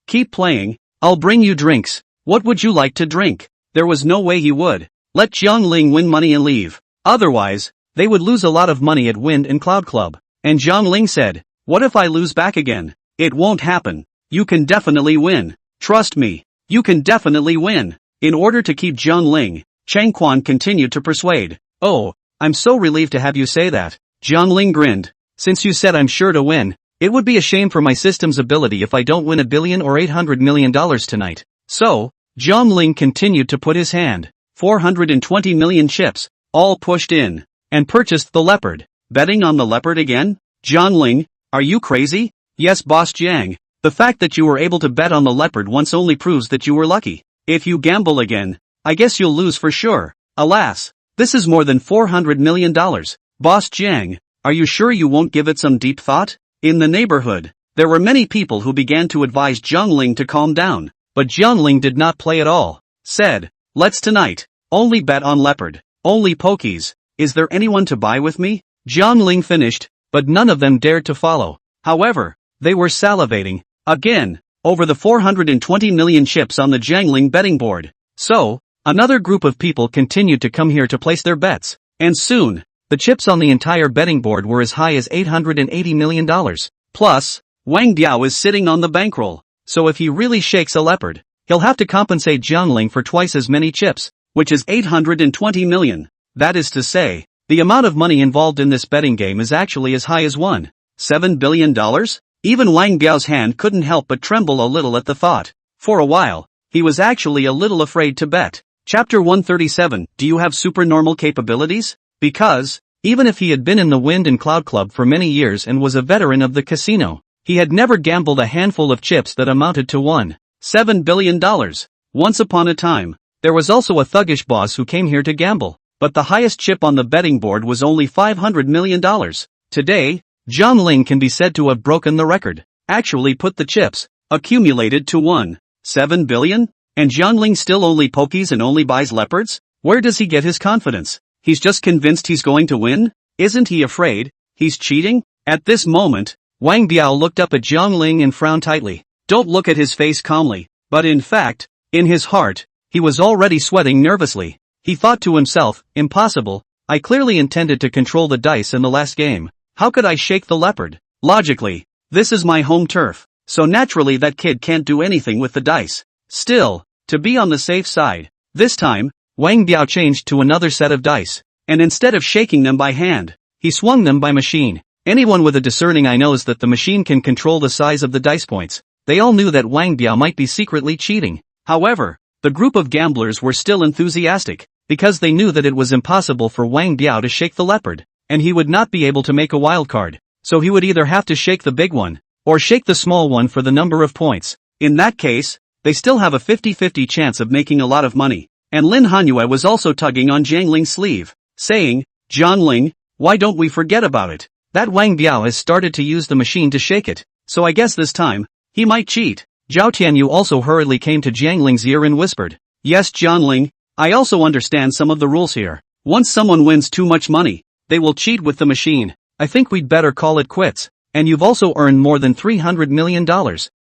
Keep playing, I'll bring you drinks. What would you like to drink? There was no way he would let Jiang Ling win money and leave. Otherwise, they would lose a lot of money at Wind and Cloud Club. And Jiang Ling said, what if I lose back again? It won't happen. You can definitely win. Trust me, you can definitely win. In order to keep Jiang Ling, Chang Quan continued to persuade. Oh, I'm so relieved to have you say that. Jiang Ling grinned. Since you said I'm sure to win, it would be a shame for my system's ability if I don't win $1 billion or $800 million tonight. So, Jiang Ling continued to put his hand, 420 million chips, all pushed in, and purchased the leopard. Betting on the leopard again? Jiang Ling, are you crazy? Yes, Boss Jiang. The fact that you were able to bet on the leopard once only proves that you were lucky. If you gamble again, I guess you'll lose for sure. Alas, this is more than $400 million. Boss Jiang, are you sure you won't give it some deep thought? In the neighborhood, there were many people who began to advise Jiang Ling to calm down, but Jiang Ling did not play at all. Said, let's tonight, only bet on leopard, only pokies. Is there anyone to buy with me? Jiang Ling finished, but none of them dared to follow. However, they were salivating, again, over the 420 million chips on the Jiang Ling betting board. So, another group of people continued to come here to place their bets, and soon, the chips on the entire betting board were as high as $880 million. Plus, Wang Biao is sitting on the bankroll, so if he really shakes a leopard, he'll have to compensate Jiang Ling for twice as many chips, which is 820 million. That is to say, the amount of money involved in this betting game is actually as high as $7 billion? Even Wang Biao's hand couldn't help but tremble a little at the thought. For a while, he was actually a little afraid to bet. Chapter 137, do you have supernormal capabilities? Because, even if he had been in the Wind and Cloud Club for many years and was a veteran of the casino, he had never gambled a handful of chips that amounted to $7 billion. Once upon a time, there was also a thuggish boss who came here to gamble, but the highest chip on the betting board was only $500 million. Today, Jiang Ling can be said to have broken the record, actually put the chips, accumulated to $7 billion? And Jiang Ling still only pokies and only buys leopards? Where does he get his confidence? He's just convinced he's going to win? Isn't he afraid he's cheating? At this moment, Wang Biao looked up at Jiang Ling and frowned tightly. Don't look at his face calmly, but in fact, in his heart, he was already sweating nervously. He thought to himself, impossible, I clearly intended to control the dice in the last game. How could I shake the leopard? Logically, this is my home turf, so naturally that kid can't do anything with the dice. Still, to be on the safe side, this time, Wang Biao changed to another set of dice, and instead of shaking them by hand, he swung them by machine. Anyone with a discerning eye knows that the machine can control the size of the dice points. They all knew that Wang Biao might be secretly cheating. However, the group of gamblers were still enthusiastic, because they knew that it was impossible for Wang Biao to shake the leopard, and he would not be able to make a wild card, so he would either have to shake the big one, or shake the small one for the number of points. In that case, they still have a 50-50 chance of making a lot of money. And Lin Hanyue was also tugging on Jiang Ling's sleeve, saying, Jiang Ling, why don't we forget about it? That Wang Biao has started to use the machine to shake it, so I guess this time, he might cheat. Zhao Tianyu also hurriedly came to Jiang Ling's ear and whispered, yes Jiang Ling, I also understand some of the rules here. Once someone wins too much money, they will cheat with the machine. I think we'd better call it quits. And you've also earned more than $300 million.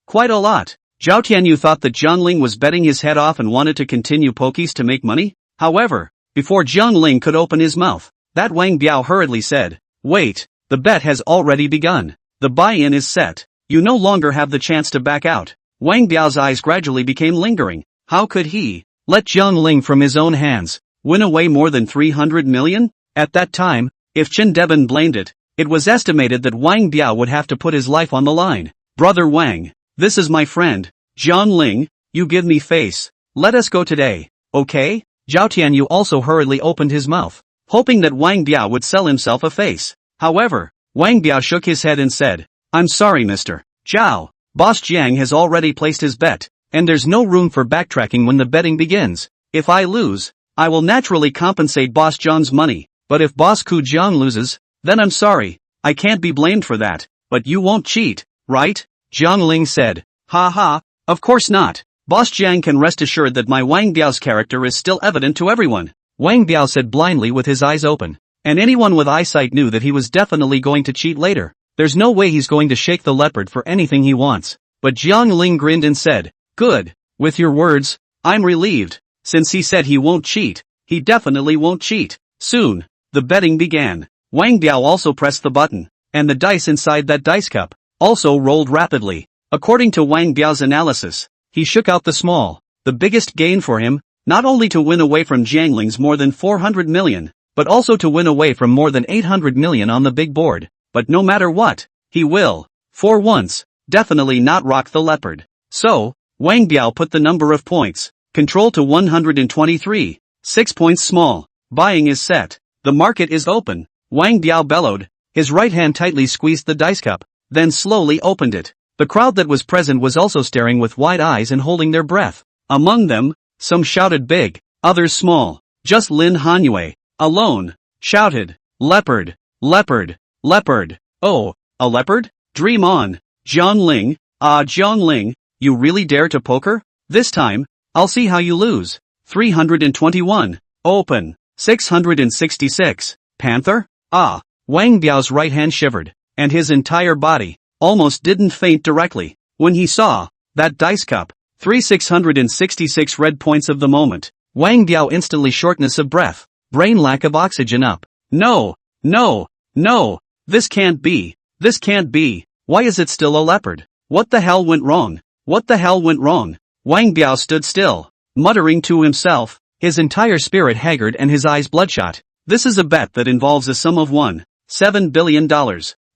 Quite a lot. Zhao Tianyu thought that Jiang Ling was betting his head off and wanted to continue pokies to make money. However, before Jiang Ling could open his mouth, that Wang Biao hurriedly said, wait, the bet has already begun. The buy-in is set. You no longer have the chance to back out. Wang Biao's eyes gradually became lingering. How could he let Jiang Ling from his own hands win away more than 300 million? At that time, if Chen Deben blamed it, it was estimated that Wang Biao would have to put his life on the line. Brother Wang, This is my friend, Jiang Ling, you give me face. Let us go today, okay? Zhao Tianyu also hurriedly opened his mouth, hoping that Wang Biao would sell himself a face. However, Wang Biao shook his head and said, I'm sorry Mr. Zhao, Boss Jiang has already placed his bet, and there's no room for backtracking when the betting begins. If I lose, I will naturally compensate Boss Jiang's money, but if Boss Ku Jiang loses, then I'm sorry, I can't be blamed for that, but you won't cheat, right? Jiang Ling said, ha ha, of course not. Boss Jiang can rest assured that my Wang Biao's character is still evident to everyone. Wang Biao said blindly with his eyes open, and anyone with eyesight knew that he was definitely going to cheat later. There's no way he's going to shake the leopard for anything he wants. But Jiang Ling grinned and said, good, with your words, I'm relieved. Since he said he won't cheat, he definitely won't cheat. Soon, the betting began. Wang Biao also pressed the button, and the dice inside that dice cup also rolled rapidly. According to Wang Biao's analysis, he shook out the small, the biggest gain for him, not only to win away from Jiang Ling's more than 400 million, but also to win away from more than 800 million on the big board. But no matter what, he will, for once, definitely not rock the leopard. So, Wang Biao put the number of points, control to 123, 6 points small. Buying is set. The market is open. Wang Biao bellowed, his right hand tightly squeezed the dice cup, then slowly opened it. The crowd that was present was also staring with wide eyes and holding their breath. Among them, some shouted big, others small. Just Lin Hanyue, alone, shouted, leopard, leopard, leopard. Oh, a leopard? Dream on. Jiang Ling, Jiang Ling, you really dare to poker? This time, I'll see how you lose. 321. Open. 666. Panther? Wang Biao's right hand shivered, and his entire body almost didn't faint directly when he saw that dice cup. 666 red points of the moment. Wang Biao instantly shortness of breath, brain lack of oxygen up. No, no, no, this can't be, this can't be. Why is it still a leopard? What the hell went wrong? What the hell went wrong? Wang Biao stood still, muttering to himself, his entire spirit haggard and his eyes bloodshot. This is a bet that involves a sum of $1.7 billion.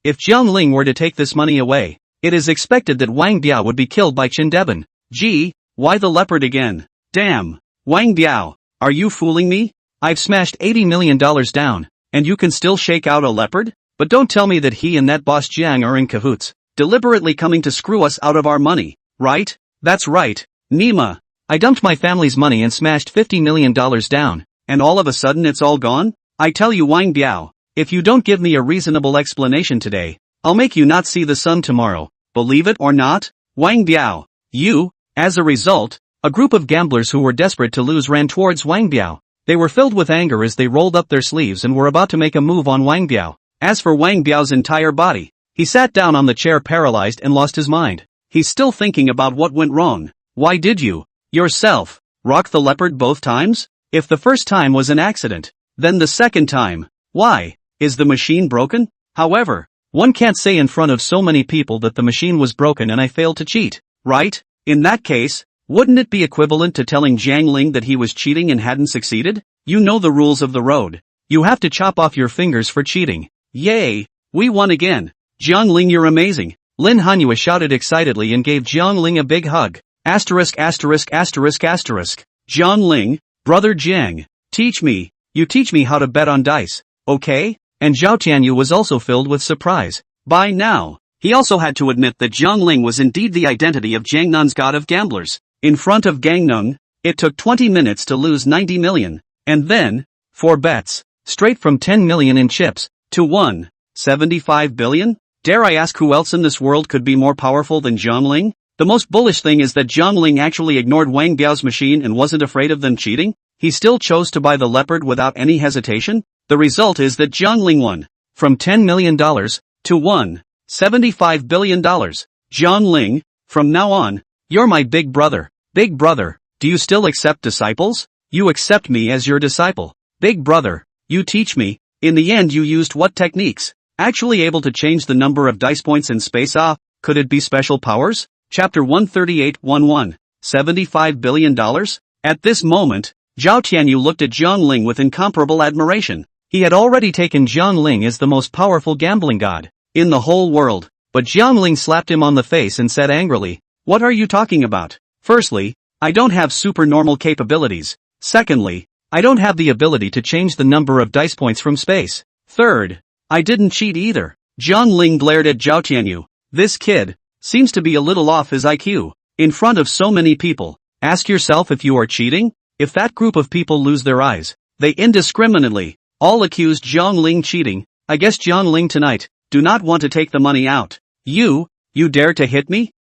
If Jiang Ling were to take this money away, it is expected that Wang Biao would be killed by Chindeban. Gee, why the leopard again? Damn. Wang Biao, are you fooling me? I've smashed $80 million down, and you can still shake out a leopard? But don't tell me that he and that boss Jiang are in cahoots, deliberately coming to screw us out of our money, right? That's right, Nima. I dumped my family's money and smashed $50 million down, and all of a sudden it's all gone? I tell you Wang Biao, if you don't give me a reasonable explanation today, I'll make you not see the sun tomorrow, believe it or not? Wang Biao, you. As a result, a group of gamblers who were desperate to lose ran towards Wang Biao. They were filled with anger as they rolled up their sleeves and were about to make a move on Wang Biao. As for Wang Biao's entire body, he sat down on the chair paralyzed and lost his mind. He's still thinking about what went wrong. Why did you, yourself, rock the leopard both times? If the first time was an accident, then the second time, why? Is the machine broken? However, one can't say in front of so many people that the machine was broken and I failed to cheat, right? In that case, wouldn't it be equivalent to telling Jiang Ling that he was cheating and hadn't succeeded? You know the rules of the road. You have to chop off your fingers for cheating. Yay! We won again. Jiang Ling, you're amazing. Lin Hanyue shouted excitedly and gave Jiang Ling a big hug. Asterisk asterisk asterisk asterisk. Jiang Ling, brother Jiang, teach me. You teach me how to bet on dice, okay? And Zhao Tianyu was also filled with surprise. By now, he also had to admit that Jiang Ling was indeed the identity of Jiangnun's god of gamblers. In front of Gangnung, it took 20 minutes to lose 90 million. And then, 4 bets, straight from 10 million in chips, to 1.75 billion? Dare I ask who else in this world could be more powerful than Jiang Ling? The most bullish thing is that Jiang Ling actually ignored Wang Biao's machine and wasn't afraid of them cheating. He still chose to buy the leopard without any hesitation. The result is that Jiang Ling won, from $10 million, to $1.75 billion. Jiang Ling, from now on, you're my big brother. Big brother, do you still accept disciples? You accept me as your disciple. Big brother, you teach me. In the end you used what techniques? Actually able to change the number of dice points in space? Could it be special powers? Chapter 138-11. $75 billion? At this moment, Zhao Tianyu looked at Jiang Ling with incomparable admiration. He had already taken Jiang Ling as the most powerful gambling god in the whole world. But Jiang Ling slapped him on the face and said angrily, What are you talking about? Firstly, I don't have supernormal capabilities. Secondly, I don't have the ability to change the number of dice points from space. Third, I didn't cheat either. Jiang Ling glared at Zhao Tianyu. This kid seems to be a little off his IQ. In front of so many people, ask yourself if you are cheating? If that group of people lose their eyes, they indiscriminately all accused Jiang Ling cheating. I guess Jiang Ling tonight do not want to take the money out. You dare to hit me?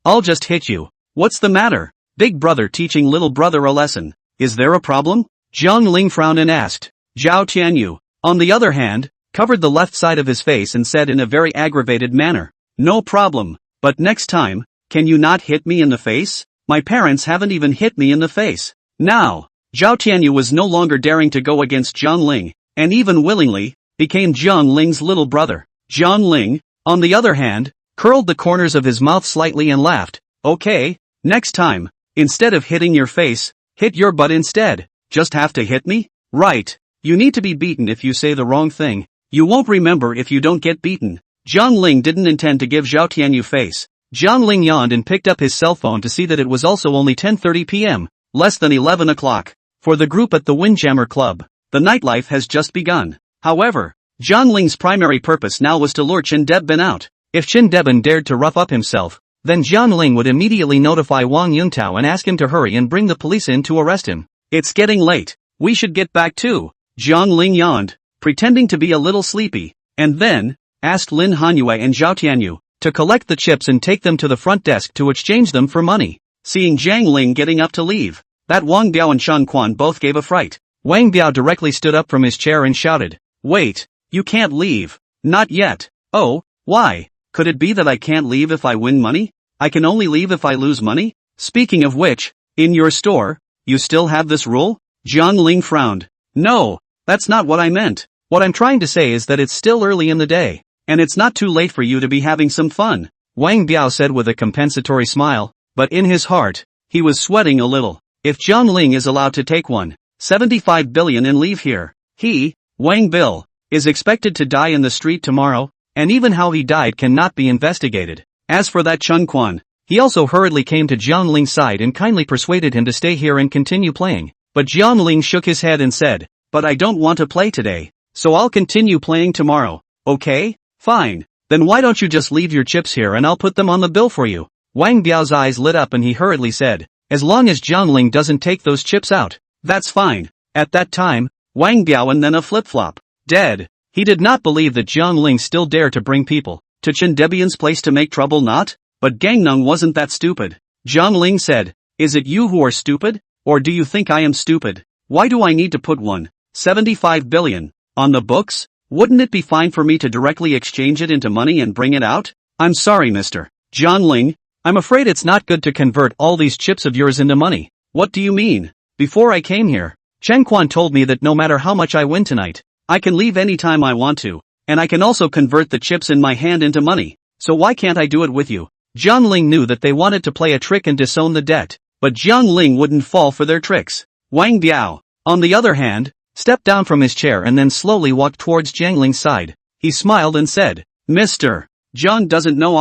I'll just hit you. What's the matter? Big brother teaching little brother a lesson. Is there a problem? Jiang Ling frowned and asked. Zhao Tianyu, on the other hand, covered the left side of his face and said in a very aggravated manner, no problem, but next time, can you not hit me in the face? My parents haven't even hit me in the face. Now, Zhao Tianyu was no longer daring to go against Jiang Ling, and even willingly, became Jiang Ling's little brother. Jiang Ling, on the other hand, curled the corners of his mouth slightly and laughed. Okay, next time, instead of hitting your face, hit your butt instead. Just have to hit me? Right. You need to be beaten if you say the wrong thing. You won't remember if you don't get beaten. Jiang Ling didn't intend to give Zhao Tianyu face. Jiang Ling yawned and picked up his cell phone to see that it was also only 10:30 p.m., less than 11 o'clock. For the group at the Windjammer Club, the nightlife has just begun. However, Jiang Ling's primary purpose now was to lure Chen Debin out. If Chen Debin dared to rough up himself, then Jiang Ling would immediately notify Wang Yuntao and ask him to hurry and bring the police in to arrest him. It's getting late. We should get back too. Jiang Ling yawned, pretending to be a little sleepy, and then asked Lin Hanyue and Zhao Tianyu to collect the chips and take them to the front desk to exchange them for money. Seeing Jiang Ling getting up to leave, that Wang Biao and Shan Quan both gave a fright. Wang Biao directly stood up from his chair and shouted, "Wait, you can't leave. Not yet." "Oh, why? Could it be that I can't leave if I win money? I can only leave if I lose money? Speaking of which, in your store, you still have this rule?" Jiang Ling frowned. "No, that's not what I meant. What I'm trying to say is that it's still early in the day, and it's not too late for you to be having some fun," Wang Biao said with a compensatory smile, but in his heart, he was sweating a little. If Jiang Ling is allowed to take 1.75 billion and leave here, he, Wang Bill, is expected to die in the street tomorrow, and even how he died cannot be investigated. As for that Chun Quan, he also hurriedly came to Jiang Ling's side and kindly persuaded him to stay here and continue playing. But Jiang Ling shook his head and said, "But I don't want to play today, so I'll continue playing tomorrow." "Okay, fine. Then why don't you just leave your chips here and I'll put them on the bill for you?" Wang Biao's eyes lit up and he hurriedly said, "As long as Jiang Ling doesn't take those chips out, that's fine." At that time, Wang Biao and then a flip-flop. Dead. He did not believe that Jiang Ling still dared to bring people to Chen Debian's place to make trouble. Not? But Gangnung wasn't that stupid. Jiang Ling said, "Is it you who are stupid? Or do you think I am stupid? Why do I need to put 1.75 billion on the books? Wouldn't it be fine for me to directly exchange it into money and bring it out?" "I'm sorry, Mr. Jiang Ling. I'm afraid it's not good to convert all these chips of yours into money." "What do you mean? Before I came here, Chen Quan told me that no matter how much I win tonight, I can leave any time I want to, and I can also convert the chips in my hand into money. So why can't I do it with you?" Jiang Ling knew that they wanted to play a trick and disown the debt, but Jiang Ling wouldn't fall for their tricks. Wang Biao, on the other hand, stepped down from his chair and then slowly walked towards Jiang Ling's side. He smiled and said, "Mr. Jiang doesn't know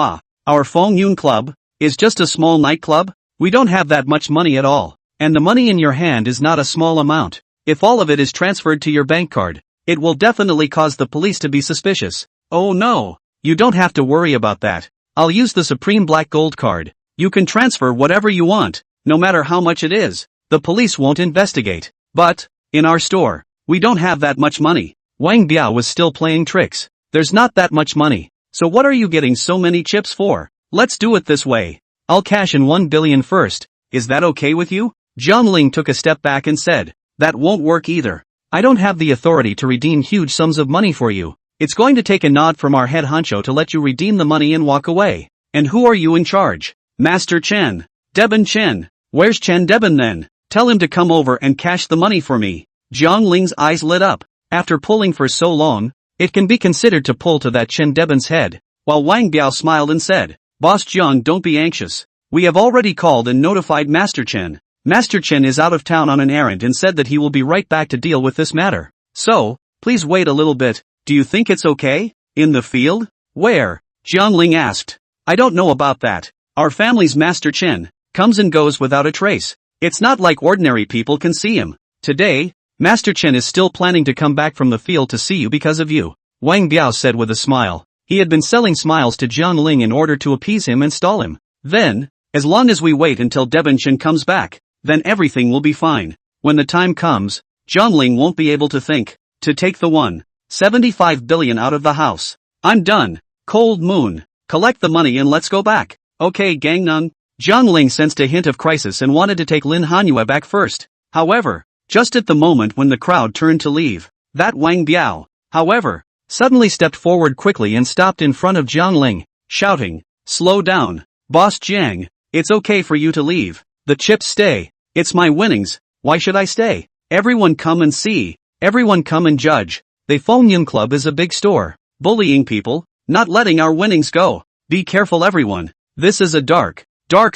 our Feng Yun Club is just a small nightclub. We don't have that much money at all, and the money in your hand is not a small amount. If all of it is transferred to your bank card, it will definitely cause the police to be suspicious." "Oh no, you don't have to worry about that. I'll use the Supreme Black Gold card. You can transfer whatever you want, no matter how much it is. The police won't investigate. But, in our store, we don't have that much money." Wang Biao was still playing tricks. "There's not that much money. So what are you getting so many chips for? Let's do it this way. I'll cash in 1 billion first. Is that okay with you?" Jiang Ling took a step back and said, "That won't work either. I don't have the authority to redeem huge sums of money for you. It's going to take a nod from our head honcho to let you redeem the money and walk away. And who are you in charge?" "Master Chen. Debin Chen. Where's Chen Debin then? Tell him to come over and cash the money for me." Jiang Ling's eyes lit up. After pulling for so long, it can be considered to pull to that Chen Debin's head, while Wang Biao smiled and said, "Boss Jiang, don't be anxious. We have already called and notified Master Chen. Master Chen is out of town on an errand and said that he will be right back to deal with this matter. So, please wait a little bit. Do you think it's okay? In the field?" "Where?" Jiang Ling asked. "I don't know about that. Our family's Master Chen comes and goes without a trace. It's not like ordinary people can see him. Today, Master Chen is still planning to come back from the field to see you because of you, Wang Biao said with a smile. He had been selling smiles to Jiang Ling in order to appease him and stall him. Then, as long as we wait until Deben Chen comes back, then everything will be fine. When the time comes, Jiang Ling won't be able to think to take the 1.75 billion out of the house. I'm done. Cold Moon, collect the money and let's go back. Okay, Gangnam. Jiang Ling sensed a hint of crisis and wanted to take Lin Hanyue back first. However, just at the moment when the crowd turned to leave, that Wang Biao, however, suddenly stepped forward quickly and stopped in front of Jiang Ling, shouting, "Slow down, Boss Jiang, it's okay for you to leave. The chips stay. It's my winnings, why should I stay? Everyone come and see, everyone come and judge. The Fengyun Club is a big store, bullying people, not letting our winnings go. Be careful everyone, this is a dark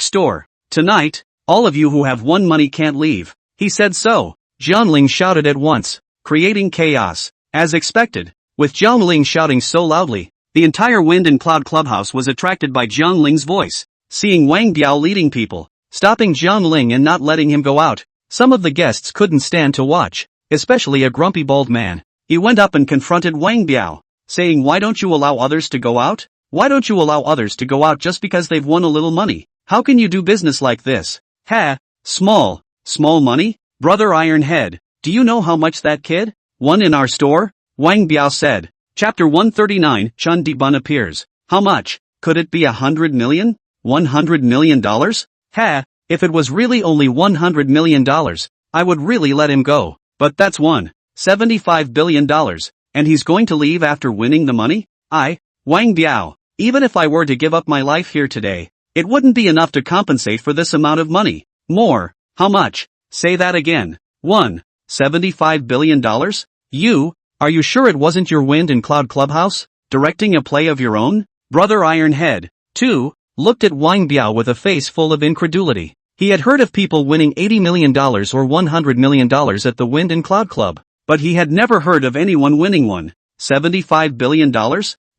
store. Tonight, all of you who have won money can't leave." He said so. Jiang Ling shouted at once, creating chaos. As expected, with Jiang Ling shouting so loudly, the entire Wind and Cloud Clubhouse was attracted by Jiang Ling's voice. Seeing Wang Biao leading people, stopping Jiang Ling and not letting him go out, some of the guests couldn't stand to watch, especially a grumpy bald man. He went up and confronted Wang Biao, saying, "Why don't you allow others to go out? Why don't you allow others to go out just because they've won a little money? How can you do business like this? Ha, small money? Brother Ironhead, do you know how much that kid won in our store?" Wang Biao said. Chapter 139, Chun Dibun appears. How much? Could it be 100 million? $100 million? Ha, if it was really only $100 million, I would really let him go. But that's $1.75 billion, and he's going to leave after winning the money? Wang Biao, even if I were to give up my life here today, it wouldn't be enough to compensate for this amount of money. More. How much? Say that again. $1.75 billion? Are you sure it wasn't your Wind and Cloud Clubhouse, directing a play of your own? Brother Ironhead, too, looked at Wang Biao with a face full of incredulity. He had heard of people winning $80 million or $100 million at the Wind and Cloud Club, but he had never heard of anyone winning $1.75 billion?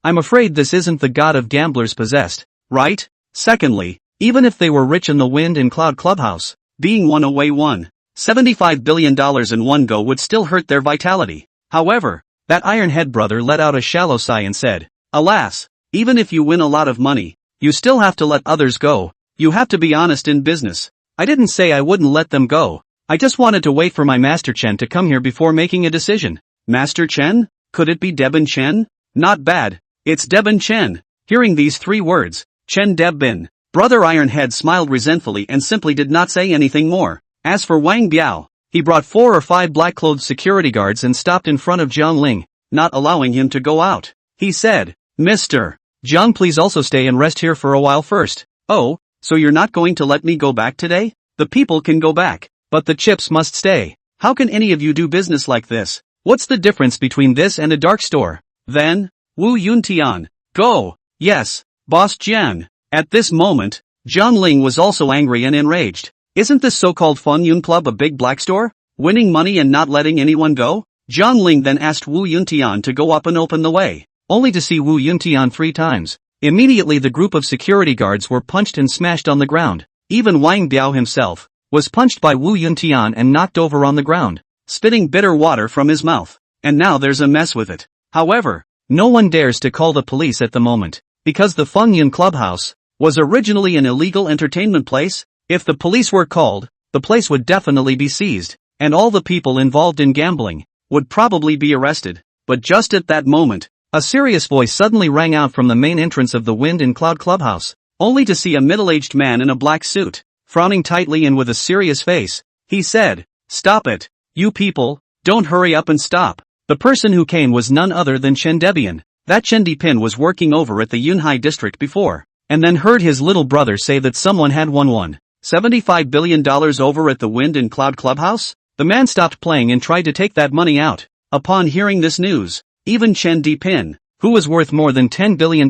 I'm afraid this isn't the god of gamblers possessed, right? Secondly, even if they were rich in the Wind and Cloud Clubhouse, being one away $1.75 billion in one go would still hurt their vitality. However, that Ironhead brother let out a shallow sigh and said, "Alas, even if you win a lot of money, you still have to let others go. You have to be honest in business. I didn't say I wouldn't let them go. I just wanted to wait for my Master Chen to come here before making a decision." Master Chen? Could it be Deben Chen? Not bad. It's Deben Chen. Hearing these three words, Chen Deben, Brother Ironhead smiled resentfully and simply did not say anything more. As for Wang Biao, he brought 4 or 5 black-clothed security guards and stopped in front of Jiang Ling, not allowing him to go out. He said, "Mr. Jiang, please also stay and rest here for a while first." "Oh, so you're not going to let me go back today? The people can go back, but the chips must stay. How can any of you do business like this? What's the difference between this and a dark store?" Then, Wu Yuntian, "Go." "Yes, Boss Jiang." At this moment, Jiang Ling was also angry and enraged. Isn't this so-called Fengyun Club a big black store? Winning money and not letting anyone go? Jiang Ling then asked Wu Yuntian to go up and open the way, only to see Wu Yuntian 3 times. Immediately the group of security guards were punched and smashed on the ground. Even Wang Biao himself was punched by Wu Yuntian and knocked over on the ground, spitting bitter water from his mouth. And now there's a mess with it. However, no one dares to call the police at the moment, because the Fengyun Clubhouse was originally an illegal entertainment place. If the police were called, the place would definitely be seized, and all the people involved in gambling would probably be arrested. But just at that moment, a serious voice suddenly rang out from the main entrance of the Wind and Cloud Clubhouse, only to see a middle-aged man in a black suit, frowning tightly and with a serious face. He said, "Stop it, you people, don't hurry up and stop." The person who came was none other than Chen Debian. That Chen Dipin was working over at the Yunhai district before, and then heard his little brother say that someone had won $1.75 billion over at the Wind and Cloud Clubhouse. The man stopped playing and tried to take that money out. Upon hearing this news, even Chen Dipin, who was worth more than $10 billion,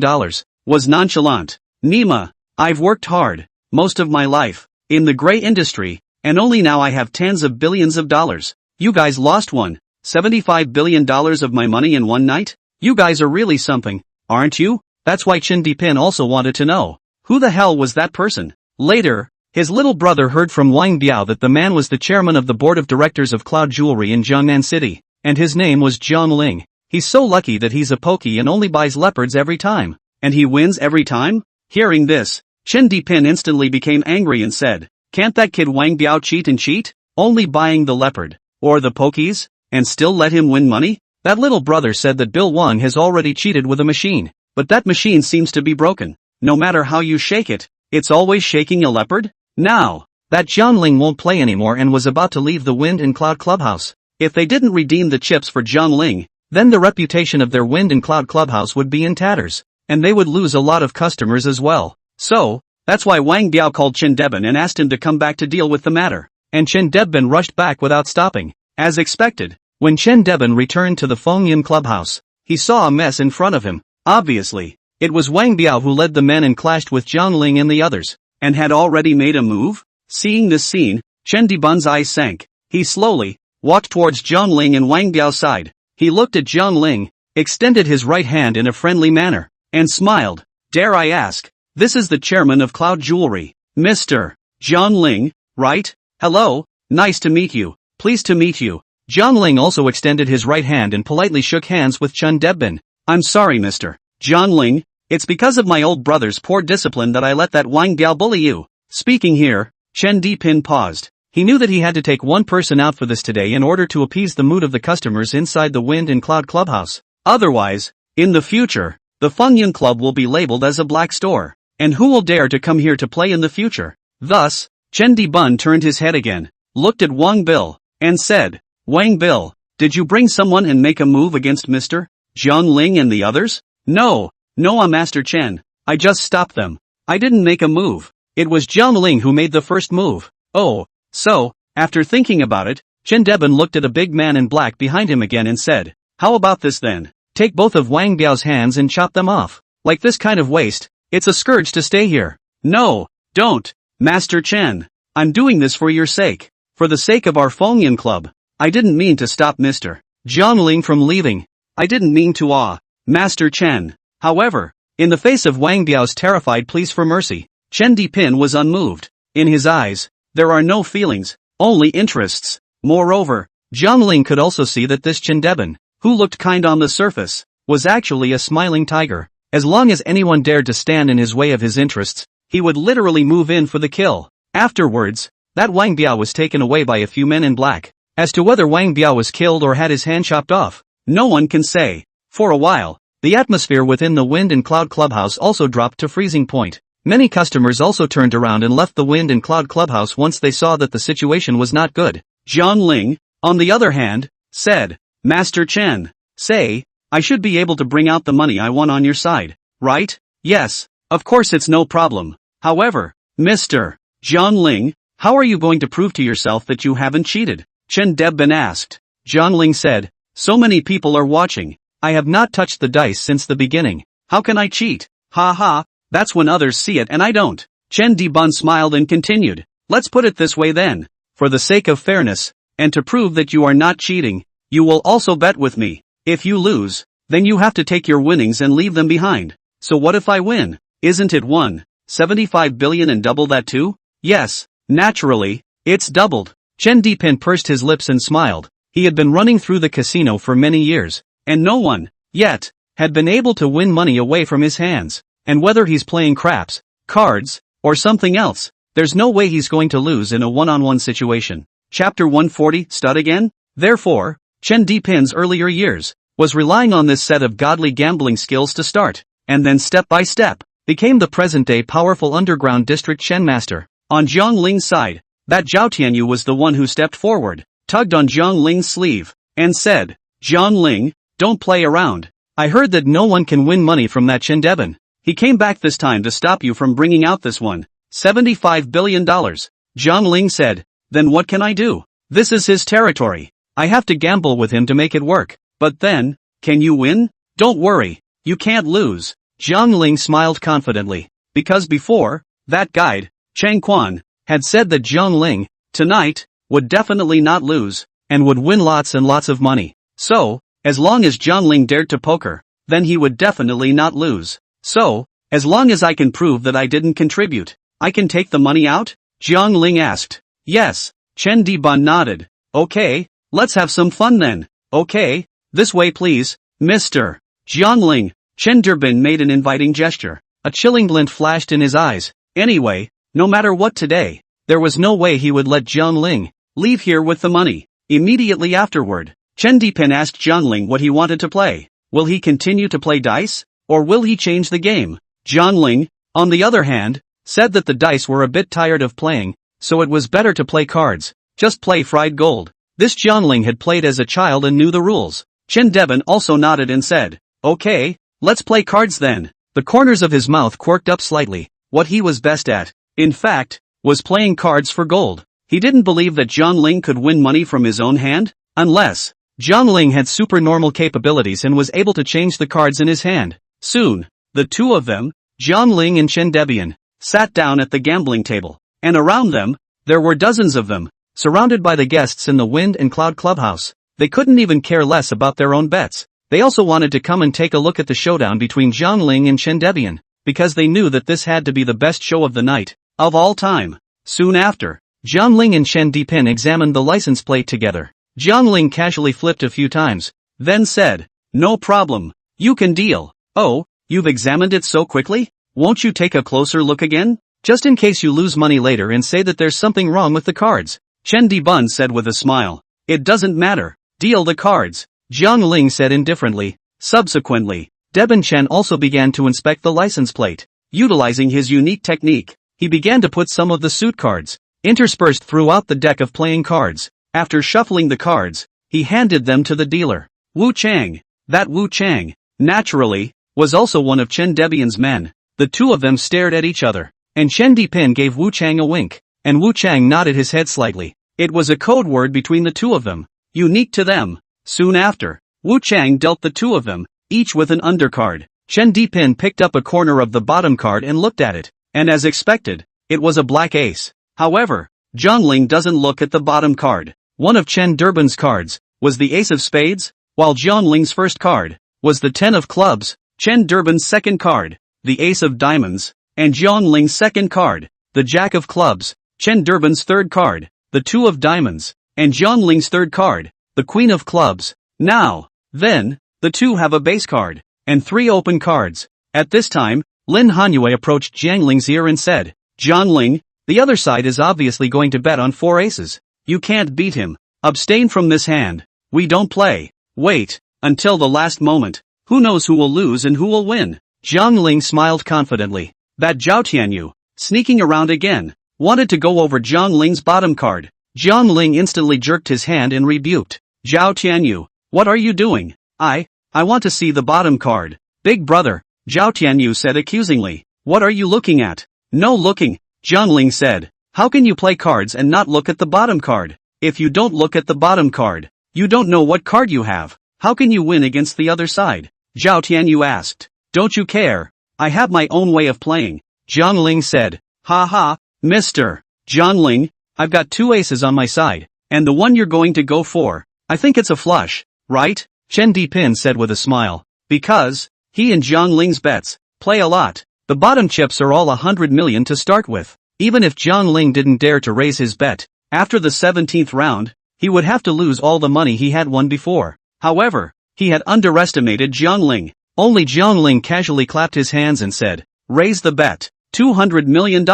was nonchalant. "Nima, I've worked hard, most of my life, in the gray industry, and only now I have tens of billions of dollars. You guys lost $1.75 billion of my money in one night? You guys are really something, aren't you?" That's why Chen Dipin also wanted to know. Who the hell was that person? Later, his little brother heard from Wang Biao that the man was the chairman of the board of directors of Cloud Jewelry in Jiangnan City, and his name was Zhang Ling. He's so lucky that he's a pokey and only buys leopards every time. And he wins every time? Hearing this, Chen Dipin instantly became angry and said, can't that kid Wang Biao cheat and cheat? Only buying the leopard, or the pokies, and still let him win money? That little brother said that Bill Wang has already cheated with a machine, but that machine seems to be broken. No matter how you shake it, it's always shaking a leopard? Now, that Zhang Ling won't play anymore and was about to leave the Wind and Cloud Clubhouse. If they didn't redeem the chips for Zhang Ling, then the reputation of their Wind and Cloud Clubhouse would be in tatters, and they would lose a lot of customers as well. So, that's why Wang Biao called Chen Debin and asked him to come back to deal with the matter. And Chen Debin rushed back without stopping. As expected, when Chen Debin returned to the Fengyan Clubhouse, he saw a mess in front of him. Obviously, it was Wang Biao who led the men and clashed with Zhang Ling and the others, and had already made a move. Seeing this scene, Chen Debin's eyes sank. He slowly walked towards Zhang Ling and Wang Biao's side. He looked at Zhang Ling, extended his right hand in a friendly manner, and smiled. Dare I ask, this is the chairman of Cloud Jewelry, Mr. Zhang Ling, right? Hello, nice to meet you, pleased to meet you. Zhang Ling also extended his right hand and politely shook hands with Chen Debin. I'm sorry Mr. Zhang Ling, it's because of my old brother's poor discipline that I let that Wang Biao bully you. Speaking here, Chen Dipin paused. He knew that he had to take one person out for this today in order to appease the mood of the customers inside the Wind and Cloud Clubhouse. Otherwise, in the future, the Fengyan Club will be labeled as a black store. And who will dare to come here to play in the future? Thus, Chen Dibun turned his head again, looked at Wang Bill, and said, Wang Bill, did you bring someone and make a move against Mr. Zhang Ling and the others? No, Master Chen, I just stopped them. I didn't make a move. It was Zhang Ling who made the first move. Oh, so, after thinking about it, Chen Debin looked at a big man in black behind him again and said, how about this then? Take both of Wang Biao's hands and chop them off. Like this kind of waste, it's a scourge to stay here. No, don't, Master Chen. I'm doing this for your sake. For the sake of our Fengyan Club. I didn't mean to stop Mr. Zhang Ling from leaving. I didn't mean to Master Chen. However, in the face of Wang Biao's terrified pleas for mercy, Chen Dipin was unmoved. In his eyes, there are no feelings, only interests. Moreover, Zhang Ling could also see that this Chen Debin, who looked kind on the surface, was actually a smiling tiger. As long as anyone dared to stand in his way of his interests, he would literally move in for the kill. Afterwards, that Wang Biao was taken away by a few men in black. As to whether Wang Biao was killed or had his hand chopped off, no one can say. For a while, the atmosphere within the Wind and Cloud Clubhouse also dropped to freezing point. Many customers also turned around and left the Wind and Cloud Clubhouse once they saw that the situation was not good. Zhang Ling, on the other hand, said, Master Chen, say, I should be able to bring out the money I won on your side, right? Yes, of course it's no problem. However, Mr. Zhang Ling, how are you going to prove to yourself that you haven't cheated? Chen Debin asked. Zhang Ling said, so many people are watching. I have not touched the dice since the beginning. How can I cheat? Ha ha, that's when others see it and I don't. Chen Dibun smiled and continued. Let's put it this way then. For the sake of fairness, and to prove that you are not cheating, you will also bet with me. If you lose, then you have to take your winnings and leave them behind. So what if I win? Isn't it 1.75 billion and double that too? Yes, naturally, it's doubled. Chen Dipin pursed his lips and smiled. He had been running through the casino for many years, and no one, yet, had been able to win money away from his hands. And whether he's playing craps, cards, or something else, there's no way he's going to lose in a one-on-one situation. Chapter 140, Stud again? Therefore, Chen Dipin's earlier years was relying on this set of godly gambling skills to start, and then step by step, became the present-day powerful underground district Chen master. On Zhang Ling's side, that Zhao Tianyu was the one who stepped forward, tugged on Zhang Ling's sleeve, and said, Zhang Ling, don't play around. I heard that no one can win money from that Chen Debin. He came back this time to stop you from bringing out this $1.75 billion. Zhang Ling said, then what can I do? This is his territory. I have to gamble with him to make it work. But then, can you win? Don't worry, you can't lose. Zhang Ling smiled confidently, because before, that guide, Chang Quan, had said that Zhang Ling, tonight, would definitely not lose, and would win lots and lots of money. So, as long as Zhang Ling dared to poker, then he would definitely not lose. So, As long as I can prove that I didn't contribute, I can take the money out? Jiang Ling asked. Yes. Chen Dibun nodded. Okay, let's have some fun then. Okay, this way please, Mr. Jiang Ling. Chen Dibun made an inviting gesture. A chilling glint flashed in his eyes. Anyway, no matter what today, there was no way he would let Jiang Ling leave here with the money. Immediately afterward, Chen Dibun asked Jiang Ling what he wanted to play. Will he continue to play dice, or will he change the game? Jiang Ling, on the other hand, said that the dice were a bit tired of playing, so it was better to play cards. Just play fried gold. This Jiang Ling had played as a child and knew the rules. Chen Dibun also nodded and said, okay, let's play cards then. The corners of his mouth quirked up slightly. What he was best at, in fact, was playing cards for gold. He didn't believe that Jiang Ling could win money from his own hand, unless Jiang Ling had supernormal capabilities and was able to change the cards in his hand. Soon, the two of them, Jiang Ling and Chen Dibun, sat down at the gambling table, and around them, there were dozens of them, surrounded by the guests in the Wind and Cloud Clubhouse. They couldn't even care less about their own bets. They also wanted to come and take a look at the showdown between Jiang Ling and Chen Dibun, because they knew that this had to be the best show of the night, of all time. Soon after, Jiang Ling and Chen Dibun examined the license plate together. Jiang Ling casually flipped a few times, then said, no problem, you can deal. Oh, you've examined it so quickly? Won't you take a closer look again? Just in case you lose money later and say that there's something wrong with the cards. Chen Dibun said with a smile. It doesn't matter. Deal the cards. Jiang Ling said indifferently. Subsequently, Dibun Chen also began to inspect the license plate. Utilizing his unique technique, he began to put some of the suit cards interspersed throughout the deck of playing cards. After shuffling the cards, he handed them to the dealer. Wu Chang. That Wu Chang, naturally, was also one of Chen Dibun's men. The two of them stared at each other, and Chen Dibun gave Wu Chang a wink, and Wu Chang nodded his head slightly. It was a code word between the two of them, unique to them. Soon after, Wu Chang dealt the two of them, each with an undercard. Chen Dibun picked up a corner of the bottom card and looked at it, and as expected, it was a black ace. However, Jiang Ling doesn't look at the bottom card. One of Chen Dibun's cards was the ace of spades, while Jiang Ling's first card was the 10 of clubs. Chen Dibun's second card, the ace of diamonds, and Jiang Ling's second card, the jack of clubs. Chen Dibun's third card, the 2 of diamonds, and Jiang Ling's third card, the queen of clubs. Now, then, the two have a base card, and 3 open cards. At this time, Lin Hanyue approached Jiang Ling's ear and said, Jiang Ling, the other side is obviously going to bet on 4 aces. You can't beat him. Abstain from this hand. We don't play. Wait, until the last moment. Who knows who will lose and who will win? Jiang Ling smiled confidently. That Zhao Tianyu, sneaking around again, wanted to go over Jiang Ling's bottom card. Jiang Ling instantly jerked his hand and rebuked. Zhao Tianyu, what are you doing? I want to see the bottom card. Big brother, Zhao Tianyu said accusingly. What are you looking at? No looking, Jiang Ling said. How can you play cards and not look at the bottom card? If you don't look at the bottom card, you don't know what card you have. How can you win against the other side? Zhao Tianyu asked. Don't you care? I have my own way of playing, Jiang Ling said. Ha ha, Mr. Jiang Ling, I've got 2 aces on my side, and the one you're going to go for, I think it's a flush, right? Chen Dibun said with a smile. Because he and Jiang Ling's bets play a lot. The bottom chips are all 100 million to start with. Even if Jiang Ling didn't dare to raise his bet, after the 17th round, he would have to lose all the money he had won before. However, he had underestimated Jiang Ling. Only Jiang Ling casually clapped his hands and said, raise the bet. $200 million.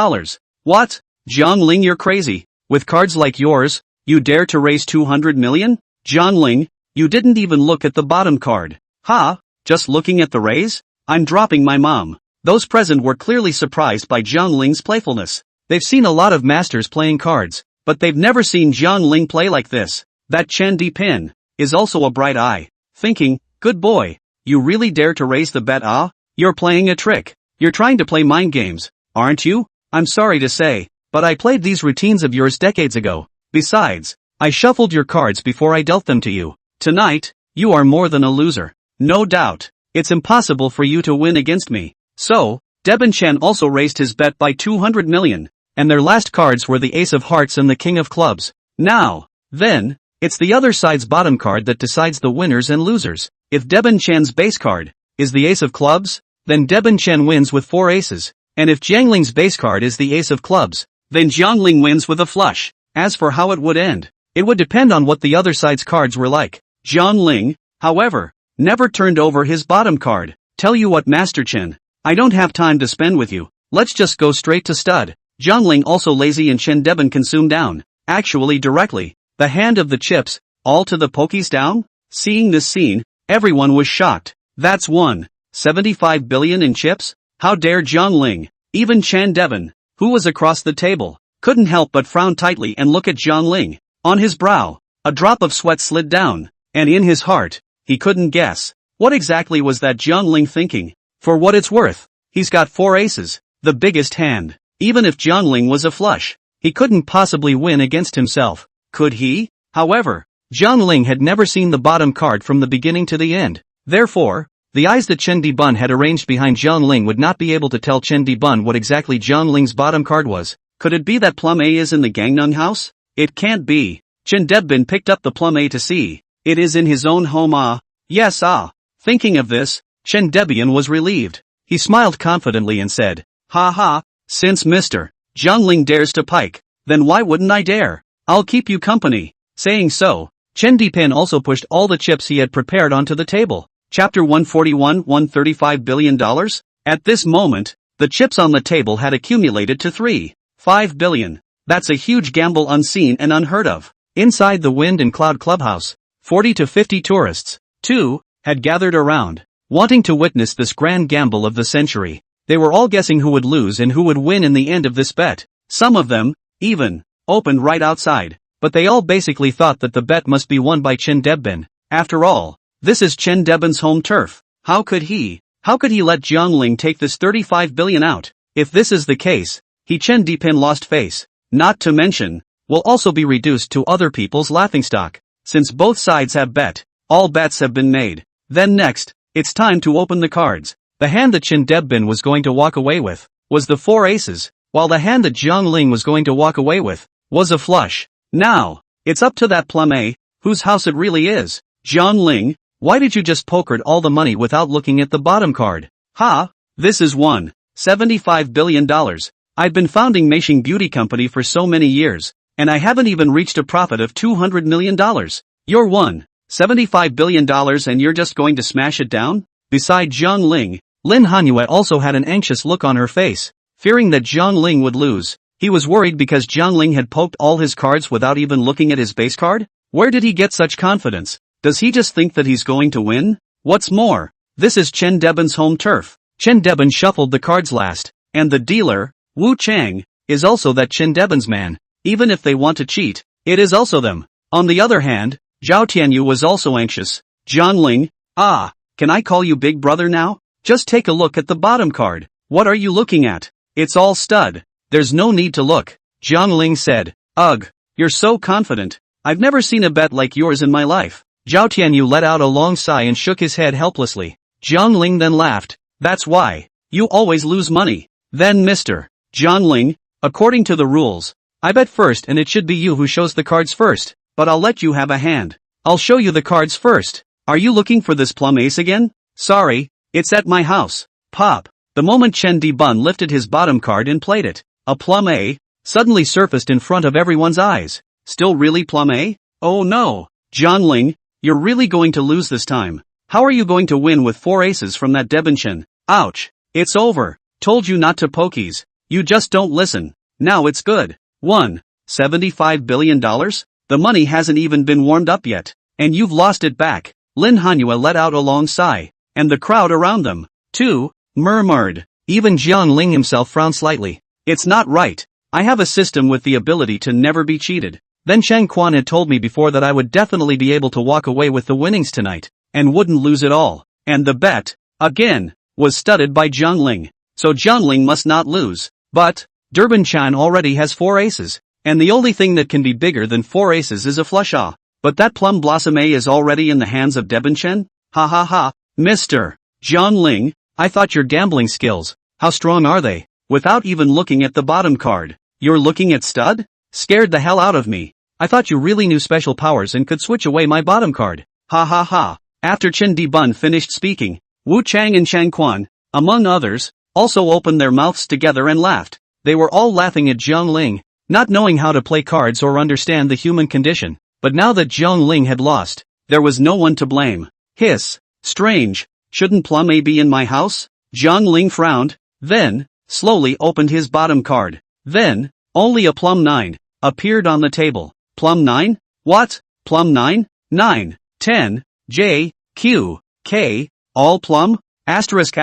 What? Jiang Ling, you're crazy. With cards like yours, you dare to raise 200 million? Jiang Ling, you didn't even look at the bottom card. Ha? Just looking at the raise? I'm dropping my mom. Those present were clearly surprised by Jiang Ling's playfulness. They've seen a lot of masters playing cards, but they've never seen Jiang Ling play like this. That Chen Dibun is also a bright eye, thinking, good boy, you really dare to raise the bet? Ah, you're playing a trick. You're trying to play mind games, aren't you? I'm sorry to say, but I played these routines of yours decades ago. Besides, I shuffled your cards before I dealt them to you. Tonight, you are more than a loser. No doubt, it's impossible for you to win against me. So, Dibun Chen also raised his bet by 200 million. And their last cards were the ace of hearts and the king of clubs. Now, then, it's the other side's bottom card that decides the winners and losers. If Dibun Chen's base card is the ace of clubs, then Deben Chen wins with 4 aces. And if Jiangling's base card is the ace of clubs, then Jiangling wins with a flush. As for how it would end, it would depend on what the other side's cards were like. Jiangling, however, never turned over his bottom card. Tell you what, Master Chen, I don't have time to spend with you. Let's just go straight to stud. Jiangling also lazy and Chen Deben consume down. Actually directly. The hand of the chips, all to the pokies down? Seeing this scene, everyone was shocked. That's 1.75 billion in chips? How dare Jiangling? Even Chen Deben, who was across the table, couldn't help but frown tightly and look at Jiangling. On his brow, a drop of sweat slid down, and in his heart, he couldn't guess. What exactly was that Jiangling thinking? For what it's worth, he's got 4 aces, the biggest hand. Even if Jiangling was a flush, he couldn't possibly win against himself. Could he? However, Jiangling had never seen the bottom card from the beginning to the end. Therefore, the eyes that Chen Deben had arranged behind Jiangling would not be able to tell Chen Deben what exactly Jiangling's bottom card was. Could it be that plum A is in the Gangnam house? It can't be. Chen Deben picked up the plum A to see. It is in his own home. Yes. Thinking of this, Chen Deben was relieved. He smiled confidently and said, "Ha ha, since Mr. Jiangling dares to pike, then why wouldn't I dare? I'll keep you company." Saying so, Chen Deben also pushed all the chips he had prepared onto the table. Chapter 141, $135 billion? At this moment, the chips on the table had accumulated to 3.5 billion. That's a huge gamble unseen and unheard of. Inside the Wind and Cloud Clubhouse, 40 to 50 tourists, too, had gathered around, wanting to witness this grand gamble of the century. They were all guessing who would lose and who would win in the end of this bet. Some of them, even, opened right outside, but they all basically thought that the bet must be won by Chen Deben. After all, this is Chen Deben's home turf. How could he let Jiangling take this 35 billion out? If this is the case, Chen Deben lost face. Not to mention, will also be reduced to other people's laughingstock. Since both sides have bet, all bets have been made. Then next, it's time to open the cards. The hand that Chen Deben was going to walk away with was the 4 aces, while the hand that Jiangling was going to walk away with was a flush. Now, it's up to that plum A, whose house it really is. Jiangling, why did you just pokered all the money without looking at the bottom card? This is $1.75 billion. I've been founding Meishing Beauty Company for so many years, and I haven't even reached a profit of $200 million. You're $1.75 billion and you're just going to smash it down? Beside Jiangling, Lin Hanyue also had an anxious look on her face, fearing that Jiangling would lose. He was worried because Jiangling had poked all his cards without even looking at his base card? Where did he get such confidence? Does he just think that he's going to win? What's more, this is Chen Deben's home turf. Chen Deben shuffled the cards last, and the dealer, Wu Chang, is also that Chen Deben's man. Even if they want to cheat, it is also them. On the other hand, Zhao Tianyu was also anxious. Jiangling, can I call you big brother now? Just take a look at the bottom card. What are you looking at? It's all stud. There's no need to look. Jiangling said, Ugh, you're so confident. I've never seen a bet like yours in my life. Zhao Tianyu let out a long sigh and shook his head helplessly. Jiangling then laughed. That's why. You always lose money. Then Mr. Jiangling, according to the rules, I bet first and it should be you who shows the cards first, but I'll let you have a hand. I'll show you the cards first. Are you looking for this plum ace again? Sorry, it's at my house. Pop. The moment Chen Deben lifted his bottom card and played it, a plum A suddenly surfaced in front of everyone's eyes. Still really plum A? Oh no. Jiangling, you're really going to lose this time. How are you going to win with 4 aces from that Deben Chen? Ouch. It's over. Told you not to pokies. You just don't listen. Now it's good. $1.75 billion? The money hasn't even been warmed up yet. And you've lost it back. Lin Hanyue let out a long sigh. And the crowd around them, too, murmured. Even Jiangling himself frowned slightly. It's not right. I have a system with the ability to never be cheated. Then Chang Quan had told me before that I would definitely be able to walk away with the winnings tonight, and wouldn't lose it all. And the bet, again, was studded by Jiangling. So Jiangling must not lose. But, Durban Chan already has 4 aces, and the only thing that can be bigger than 4 aces is a flush. But that plum blossom A is already in the hands of Deben Chen? Ha. Mr. Jiangling, I thought your gambling skills, how strong are they? Without even looking at the bottom card, you're looking at stud? Scared the hell out of me. I thought you really knew special powers and could switch away my bottom card. Ha. After Chen Deben finished speaking, Wu Chang and Chang Quan, among others, also opened their mouths together and laughed. They were all laughing at Jiang Ling, not knowing how to play cards or understand the human condition. But now that Jiang Ling had lost, there was no one to blame. Hiss. Strange. Shouldn't Plum A be in my house? Jiang Ling frowned, then, slowly opened his bottom card. Then, only a Plum 9 appeared on the table. Plum 9? What? Plum 9? 9, 10, J, Q, K, all Plum? Asterisk.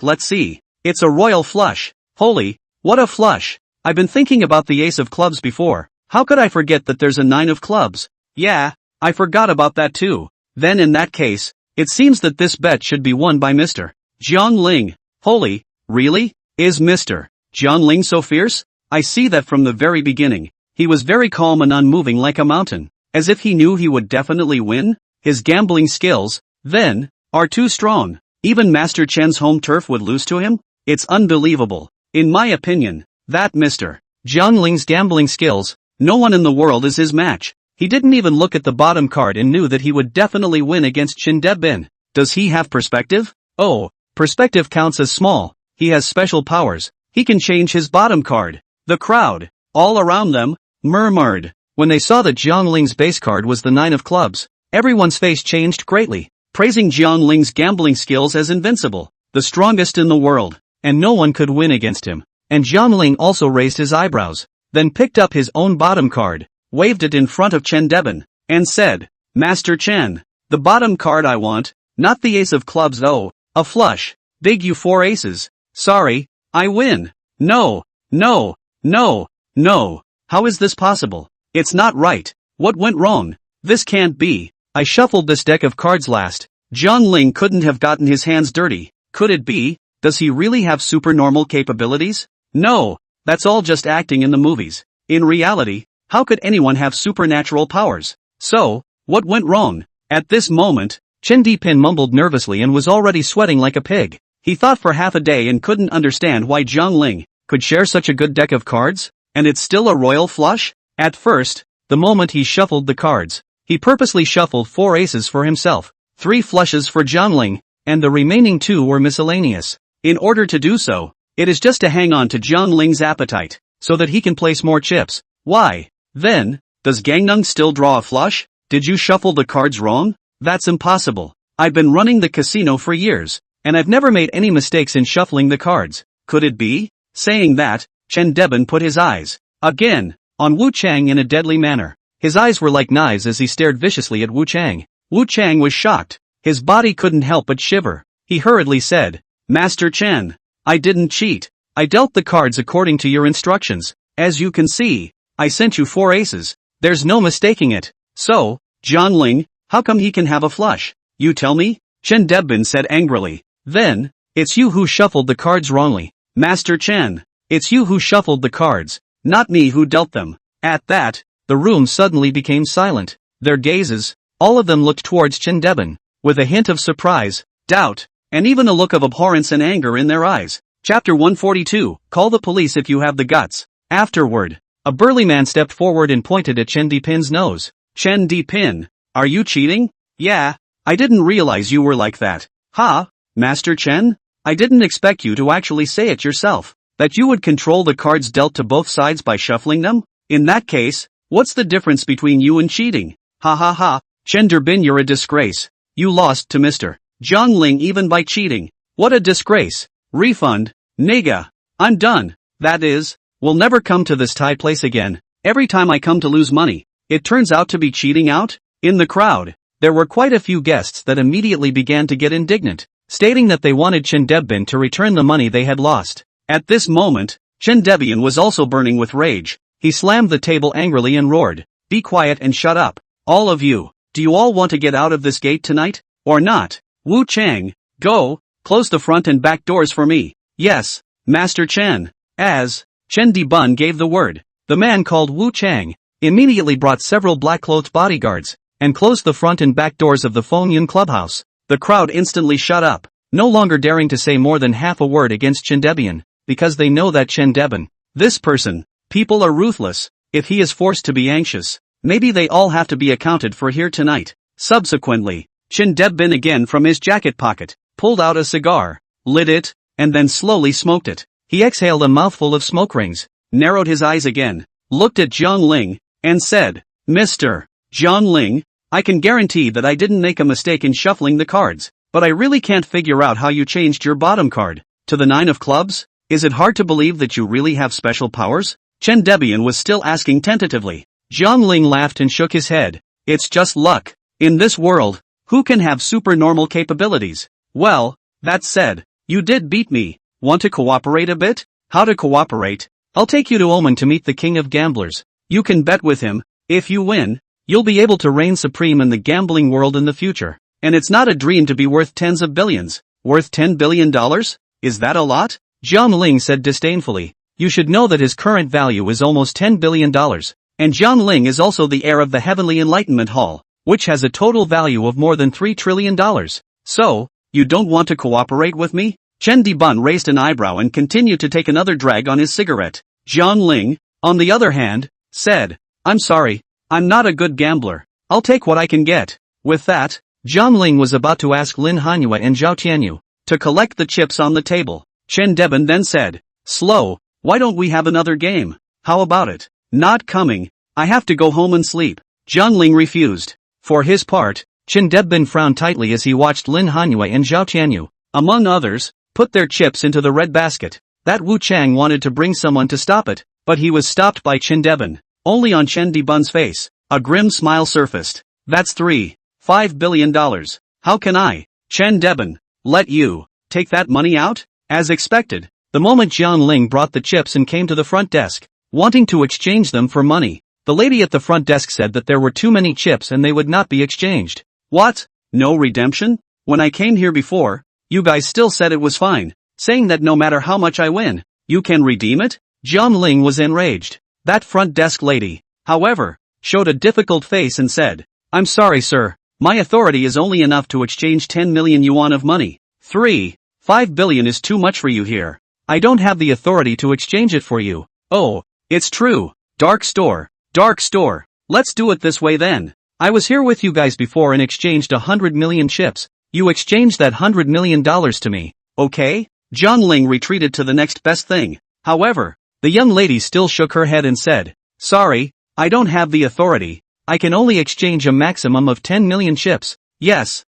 Let's see. It's a royal flush. Holy, what a flush. I've been thinking about the ace of clubs before. How could I forget that there's a 9 of clubs? Yeah, I forgot about that too. Then in that case, it seems that this bet should be won by Mr. Jiang Ling. Holy, really? Is Mr. Jiang Ling so fierce? I see that from the very beginning. He was very calm and unmoving like a mountain, as if he knew he would definitely win. His gambling skills, then, are too strong. Even Master Chen's home turf would lose to him? It's unbelievable. In my opinion, that Mr. Jiang Ling's gambling skills, no one in the world is his match. He didn't even look at the bottom card and knew that he would definitely win against Chen Debin. Does he have perspective? Oh, perspective counts as small. He has special powers. He can change his bottom card. The crowd, all around them, murmured. When they saw that Jiang Ling's base card was the 9 of clubs, everyone's face changed greatly, praising Jiang Ling's gambling skills as invincible, the strongest in the world, and no one could win against him. And Jiang Ling also raised his eyebrows, then picked up his own bottom card, waved it in front of Chen Debin, and said, Master Chen, the bottom card I want, not the ace of clubs oh, a flush, big you 4 aces, sorry, I win. No, no, no, no, how is this possible? It's not right. What went wrong? This can't be. I shuffled this deck of cards last. Jiang Ling couldn't have gotten his hands dirty. Could it be? Does he really have supernormal capabilities? No, that's all just acting in the movies. In reality, how could anyone have supernatural powers? So, what went wrong? At this moment, Chen Dipin mumbled nervously and was already sweating like a pig. He thought for half a day and couldn't understand why Jiang Ling could share such a good deck of cards, and it's still a royal flush? At first, the moment he shuffled the cards, he purposely shuffled 4 aces for himself, 3 flushes for Jiang Ling, and the remaining 2 were miscellaneous. In order to do so, it is just to hang on to Jiang Ling's appetite, so that he can place more chips. Why? Then, does Gangnung still draw a flush? Did you shuffle the cards wrong? That's impossible. I've been running the casino for years, and I've never made any mistakes in shuffling the cards. Could it be? Saying that, Chen Debin put his eyes, again, on Wu Chang in a deadly manner. His eyes were like knives as he stared viciously at Wu Chang. Wu Chang was shocked. His body couldn't help but shiver. He hurriedly said, Master Chen, I didn't cheat. I dealt the cards according to your instructions. As you can see, I sent you 4 aces. There's no mistaking it. So, Jiang Ling, how come he can have a flush? You tell me? Chen Debin said angrily. Then, it's you who shuffled the cards wrongly. Master Chen, it's you who shuffled the cards, not me who dealt them. At that, the room suddenly became silent. Their gazes, all of them looked towards Chen Debin, with a hint of surprise, doubt, and even a look of abhorrence and anger in their eyes. Chapter 142, Call the police if you have the guts. Afterward, a burly man stepped forward and pointed at Chen Dipin's nose. Chen Dipin, are you cheating? Yeah, I didn't realize you were like that. Ha, Master Chen? I didn't expect you to actually say it yourself, that you would control the cards dealt to both sides by shuffling them? In that case, what's the difference between you and cheating? Ha ha ha, Chen Debin, you're a disgrace. You lost to Mr. Jiang Ling even by cheating. What a disgrace. Refund, nigga. I'm done. That is, we'll never come to this Thai place again. Every time I come to lose money, it turns out to be cheating out. In the crowd, there were quite a few guests that immediately began to get indignant, stating that they wanted Chen Debin to return the money they had lost. At this moment, Chen Debin was also burning with rage. He slammed the table angrily and roared, Be quiet and shut up. All of you, do you all want to get out of this gate tonight? Or not? Wu Chang, go, close the front and back doors for me. Yes, Master Chen. As Chen Debin gave the word, the man called Wu Chang immediately brought several black-clothed bodyguards and closed the front and back doors of the Fengyun clubhouse. The crowd instantly shut up, no longer daring to say more than half a word against Chen Debin, because they know that Chen Debin, this person, people are ruthless. If he is forced to be anxious, maybe they all have to be accounted for here tonight. Subsequently, Chen Debin again from his jacket pocket pulled out a cigar, lit it, and then slowly smoked it. He exhaled a mouthful of smoke rings, narrowed his eyes again, looked at Jiang Ling, and said, Mr. Jiang Ling, I can guarantee that I didn't make a mistake in shuffling the cards, but I really can't figure out how you changed your bottom card to the 9 of clubs. Is it hard to believe that you really have special powers? Chen Debian was still asking tentatively. Jiang Ling laughed and shook his head. It's just luck. In this world, who can have supernormal capabilities? Well, that said, you did beat me. Want to cooperate a bit? How to cooperate? I'll take you to Oman to meet the king of gamblers. You can bet with him. If you win, you'll be able to reign supreme in the gambling world in the future. And it's not a dream to be worth tens of billions. Worth $10 billion? Is that a lot? Jiang Ling said disdainfully. You should know that his current value is almost $10 billion. And Jiang Ling is also the heir of the Heavenly Enlightenment Hall, which has a total value of more than $3 trillion. So, you don't want to cooperate with me? Chen Dibun raised an eyebrow and continued to take another drag on his cigarette. Jiang Ling, on the other hand, said, I'm sorry, I'm not a good gambler. I'll take what I can get. With that, Jiang Ling was about to ask Lin Hanyue and Zhao Tianyu to collect the chips on the table. Chen Debin then said, Slow, why don't we have another game? How about it? Not coming. I have to go home and sleep. Jiang Ling refused. For his part, Chen Debin frowned tightly as he watched Lin Hanyue and Zhao Tianyu, among others, put their chips into the red basket. That Wu Chang wanted to bring someone to stop it, but he was stopped by Chen Debin. Only on Chen Dibun's face, a grim smile surfaced. That's $5 billion. How can I, Chen Debin, let you take that money out? As expected, the moment Jiang Ling brought the chips and came to the front desk, wanting to exchange them for money, the lady at the front desk said that there were too many chips and they would not be exchanged. What? No redemption? When I came here before, you guys still said it was fine, saying that no matter how much I win, you can redeem it? Jiang Ling was enraged. That front desk lady, however, showed a difficult face and said, I'm sorry sir, my authority is only enough to exchange 10 million yuan of money. 5 billion is too much for you here. I don't have the authority to exchange it for you. Oh, it's true. Dark store. Let's do it this way then. I was here with you guys before and exchanged 100 million chips. You exchanged that $100 million to me, okay? Jiang Ling retreated to the next best thing. However, the young lady still shook her head and said, Sorry, I don't have the authority. I can only exchange a maximum of 10 million chips. Yes.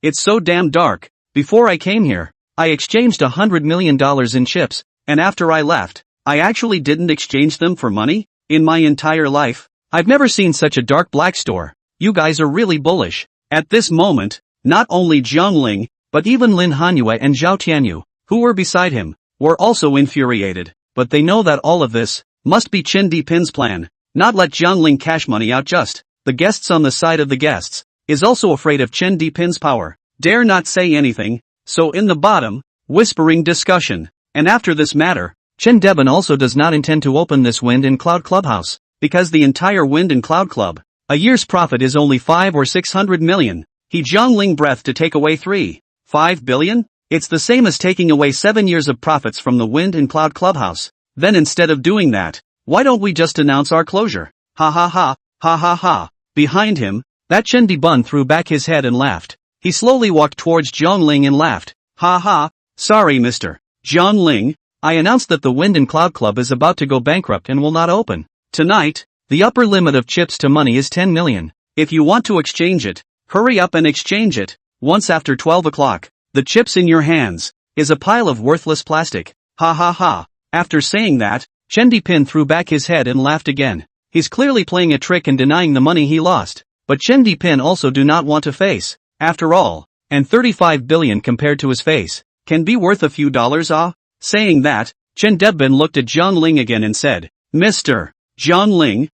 It's so damn dark. Before I came here, I exchanged $100 million in chips, and after I left, I actually didn't exchange them for money? In my entire life, I've never seen such a dark black store. You guys are really bullish. At this moment, not only Jiang Ling, but even Lin Hanyue and Zhao Tianyu, who were beside him, were also infuriated. But they know that all of this must be Chen Dipin's plan. Not let Jiang Ling cash money out just. The guests on the side of the guests is also afraid of Chen Dipin's power. Dare not say anything. So in the bottom, whispering discussion. And after this matter, Chen Debin also does not intend to open this Wind and Cloud Clubhouse, because the entire Wind and Cloud Club, a year's profit is only 5 or 600 million. He Jiang Ling breath to take away 5 billion? It's the same as taking away 7 years of profits from the Wind and Cloud Clubhouse. Then instead of doing that, why don't we just announce our closure? Ha ha ha, ha ha ha. Behind him, that Chen Dibun threw back his head and laughed. He slowly walked towards Jiang Ling and laughed. Ha ha, sorry Mr. Jiang Ling, I announced that the Wind and Cloud Club is about to go bankrupt and will not open. Tonight, the upper limit of chips to money is 10 million. If you want to exchange it, hurry up and exchange it. Once after 12 o'clock, the chips in your hands is a pile of worthless plastic. Ha ha ha. After saying that, Chen Dipin threw back his head and laughed again. He's clearly playing a trick and denying the money he lost. But Chen Dipin also do not want to face. After all, and 35 billion compared to his face, can be worth a few dollars Saying that, Chen Debin looked at Jiang Ling again and said, Mr. Jiang Ling,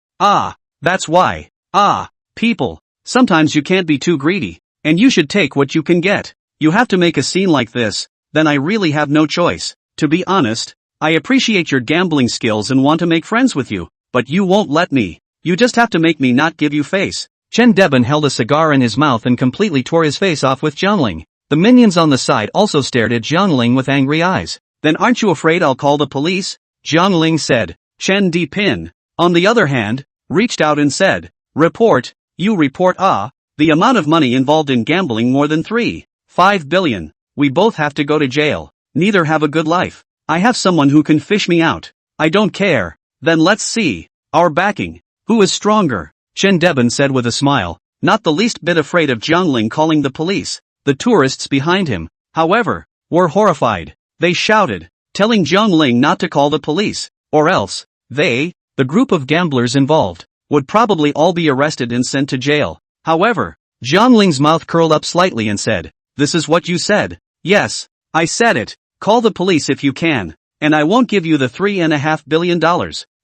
that's why. People, sometimes you can't be too greedy, and you should take what you can get. You have to make a scene like this, then I really have no choice. To be honest, I appreciate your gambling skills and want to make friends with you, but you won't let me. You just have to make me not give you face. Chen Debin held a cigar in his mouth and completely tore his face off with Jiang Ling. The minions on the side also stared at Jiang Ling with angry eyes. Then aren't you afraid I'll call the police? Jiang Ling said. Chen Dipin, on the other hand, reached out and said, Report, you report the amount of money involved in gambling more than 5 billion. We both have to go to jail. Neither have a good life. I have someone who can fish me out. I don't care. Then let's see. Our backing. Who is stronger? Chen Debin said with a smile, not the least bit afraid of Jiangling calling the police. The tourists behind him, however, were horrified. They shouted, telling Jiangling not to call the police, or else, they, the group of gamblers involved, would probably all be arrested and sent to jail. However, Jiangling's mouth curled up slightly and said, this is what you said. Yes, I said it. Call the police if you can, and I won't give you the $3.5 billion.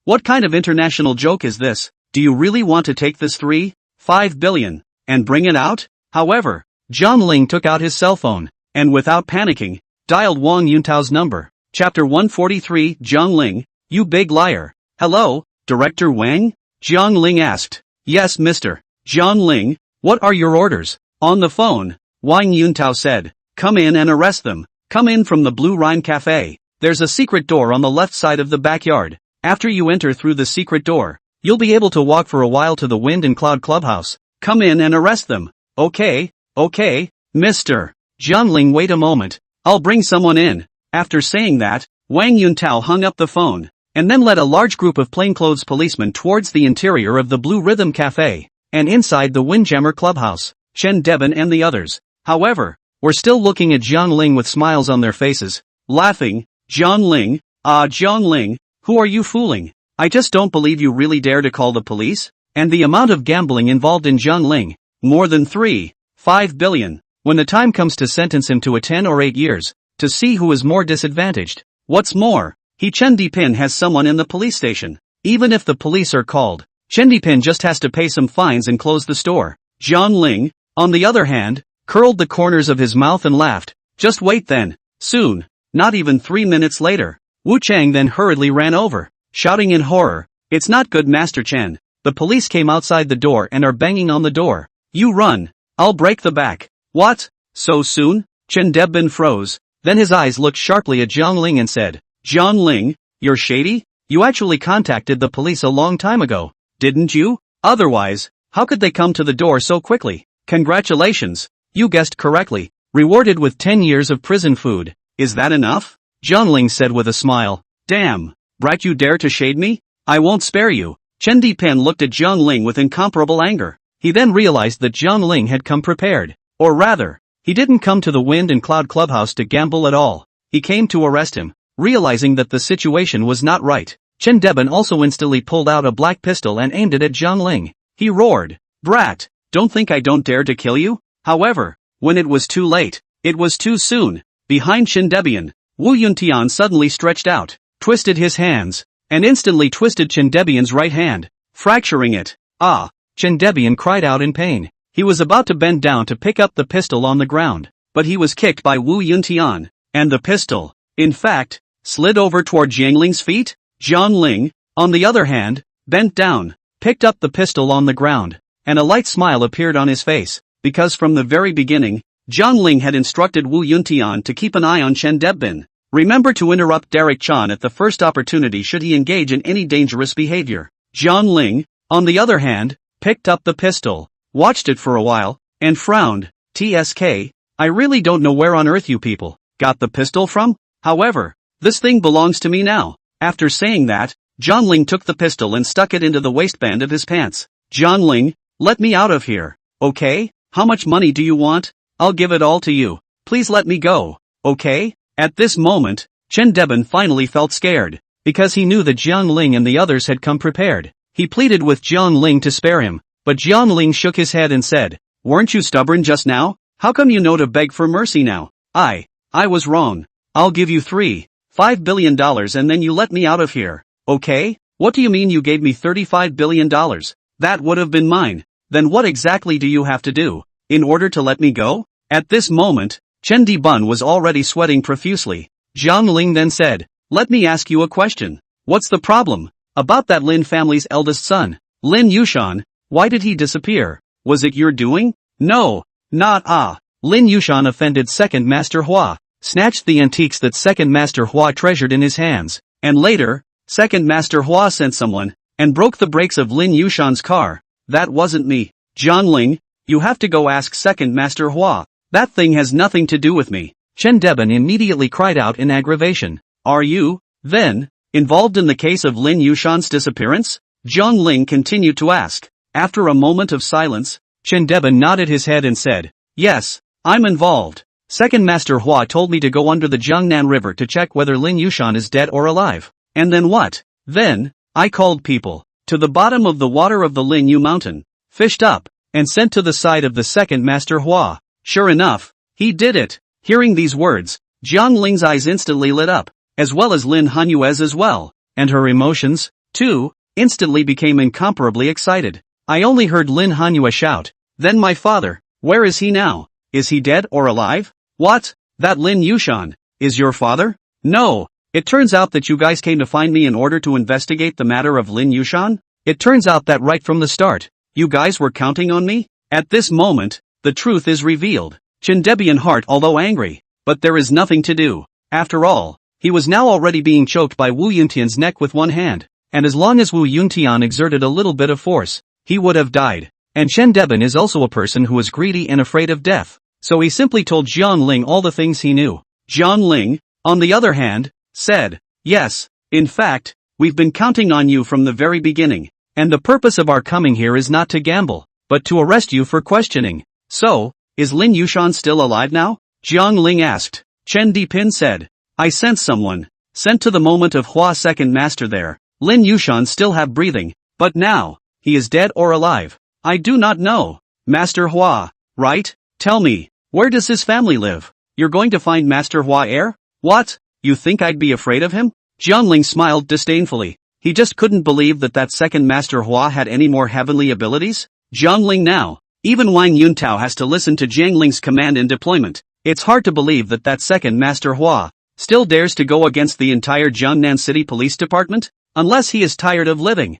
What kind of international joke is this? Do you really want to take this 3.5 billion, and bring it out? However, Jiangling took out his cell phone, and without panicking, dialed Wang Yuntao's number. Chapter 143 Jiangling, you big liar. Hello, Director Wang? Jiangling asked. Yes, Mr. Jiangling, what are your orders? On the phone, Wang Yuntao said, come in and arrest them. Come in from the Blue Rhine Cafe. There's a secret door on the left side of the backyard. After you enter through the secret door, you'll be able to walk for a while to the Wind and Cloud Clubhouse. Come in and arrest them. Okay, Mr. Jiangling, wait a moment. I'll bring someone in. After saying that, Wang Yuntao hung up the phone, and then led a large group of plainclothes policemen towards the interior of the Blue Rhythm Cafe, and inside the Windjammer Clubhouse. Chen Debin and the others, however, were still looking at Jiangling with smiles on their faces, laughing. Jiangling, Jiangling, who are you fooling? I just don't believe you really dare to call the police? And the amount of gambling involved in Jiangling, more than 3.5 billion, when the time comes to sentence him to a 10 or 8 years, to see who is more disadvantaged. What's more, Chen Dipin has someone in the police station. Even if the police are called, Chen Dipin just has to pay some fines and close the store. Jiangling, on the other hand, curled the corners of his mouth and laughed. Just wait then. Soon, not even 3 minutes later, Wu Chang then hurriedly ran over, shouting in horror, it's not good, Master Chen. The police came outside the door and are banging on the door. You run. I'll break the back. What? So soon? Chen Debin froze, then his eyes looked sharply at Jiangling and said, Jiangling, you're shady? You actually contacted the police a long time ago, didn't you? Otherwise, how could they come to the door so quickly? Congratulations, you guessed correctly, rewarded with 10 years of prison food. Is that enough? Jiangling said with a smile. Damn, brat, you dare to shade me? I won't spare you. Chen Dipin looked at Jiangling with incomparable anger. He then realized that Jiangling had come prepared. Or rather, he didn't come to the Wind and Cloud Clubhouse to gamble at all. He came to arrest him. Realizing that the situation was not right, Chen Debin also instantly pulled out a black pistol and aimed it at Jiangling. He roared, Brat, don't think I don't dare to kill you? However, when it was too late, it was too soon. Behind Chen Debin, Wu Yuntian suddenly stretched out, twisted his hands, and instantly twisted Chen Debin's right hand, fracturing it. Ah! Chen Debin cried out in pain. He was about to bend down to pick up the pistol on the ground, but he was kicked by Wu Yuntian, and the pistol, in fact, slid over toward Jiangling's feet. Jiangling, on the other hand, bent down, picked up the pistol on the ground, and a light smile appeared on his face, because from the very beginning, Jiangling had instructed Wu Yuntian to keep an eye on Chen Debin. Remember to interrupt Derek Chan at the first opportunity should he engage in any dangerous behavior. Jiangling, on the other hand, picked up the pistol, watched it for a while, and frowned. TSK, I really don't know where on earth you people got the pistol from. However, this thing belongs to me now. After saying that, Jiangling took the pistol and stuck it into the waistband of his pants. Jiangling, let me out of here, okay? How much money do you want? I'll give it all to you. Please let me go, okay? At this moment, Chen Debin finally felt scared, because he knew that Jiangling and the others had come prepared. He pleaded with Jiangling to spare him, but Jiangling shook his head and said, weren't you stubborn just now? How come you know to beg for mercy now? I was wrong. I'll give you $3.5 billion and then you let me out of here, okay? What do you mean you gave me $35 billion? That would have been mine. Then what exactly do you have to do in order to let me go? At this moment, Chen Dibun was already sweating profusely. Jiangling then said, let me ask you a question. What's the problem? About that Lin family's eldest son, Lin Yushan, why did he disappear? Was it your doing? No, not Lin Yushan offended Second Master Hua, snatched the antiques that Second Master Hua treasured in his hands, and later, Second Master Hua sent someone, and broke the brakes of Lin Yushan's car. That wasn't me. Jiangling, you have to go ask Second Master Hua. That thing has nothing to do with me. Chen Debin immediately cried out in aggravation. Are you, then, involved in the case of Lin Yushan's disappearance? Zhang Ling continued to ask. After a moment of silence, Chen Debin nodded his head and said, yes, I'm involved. Second Master Hua told me to go under the Jiangnan River to check whether Lin Yushan is dead or alive. And then what? Then, I called people to the bottom of the water of the Lin Yu mountain, fished up, and sent to the side of the second Master Hua. Sure enough, he did it. Hearing these words, Zhang Ling's eyes instantly lit up, as well as Lin Hanyue's as well, and her emotions, too, instantly became incomparably excited. I only heard Lin Hanyue shout, then my father, where is he now? Is he dead or alive? What? That Lin Yushan is your father? No. It turns out that you guys came to find me in order to investigate the matter of Lin Yushan? It turns out that right from the start, you guys were counting on me? At this moment, the truth is revealed. Chen Debian heart although angry, but there is nothing to do. After all, he was now already being choked by Wu Yuntian's neck with one hand, and as long as Wu Yuntian exerted a little bit of force, he would have died. And Chen Debin is also a person who is greedy and afraid of death, so he simply told Zhang Ling all the things he knew. Zhang Ling, on the other hand, said, yes, in fact, we've been counting on you from the very beginning, and the purpose of our coming here is not to gamble, but to arrest you for questioning. So, is Lin Yushan still alive now? Zhang Ling asked. Chen Dipin said, I sent someone, sent to the moment of Hua's second master there. Lin Yushan still have breathing, but now, he is dead or alive. I do not know. Master Hua, right? Tell me, where does his family live? You're going to find Master Hua heir? What? You think I'd be afraid of him? Zhang Ling smiled disdainfully. He just couldn't believe that second Master Hua had any more heavenly abilities. Zhang Ling now. Even Wang Yuntao has to listen to Zhang Ling's command in deployment. It's hard to believe that second Master Hua still dares to go against the entire Jiangnan City Police Department, unless he is tired of living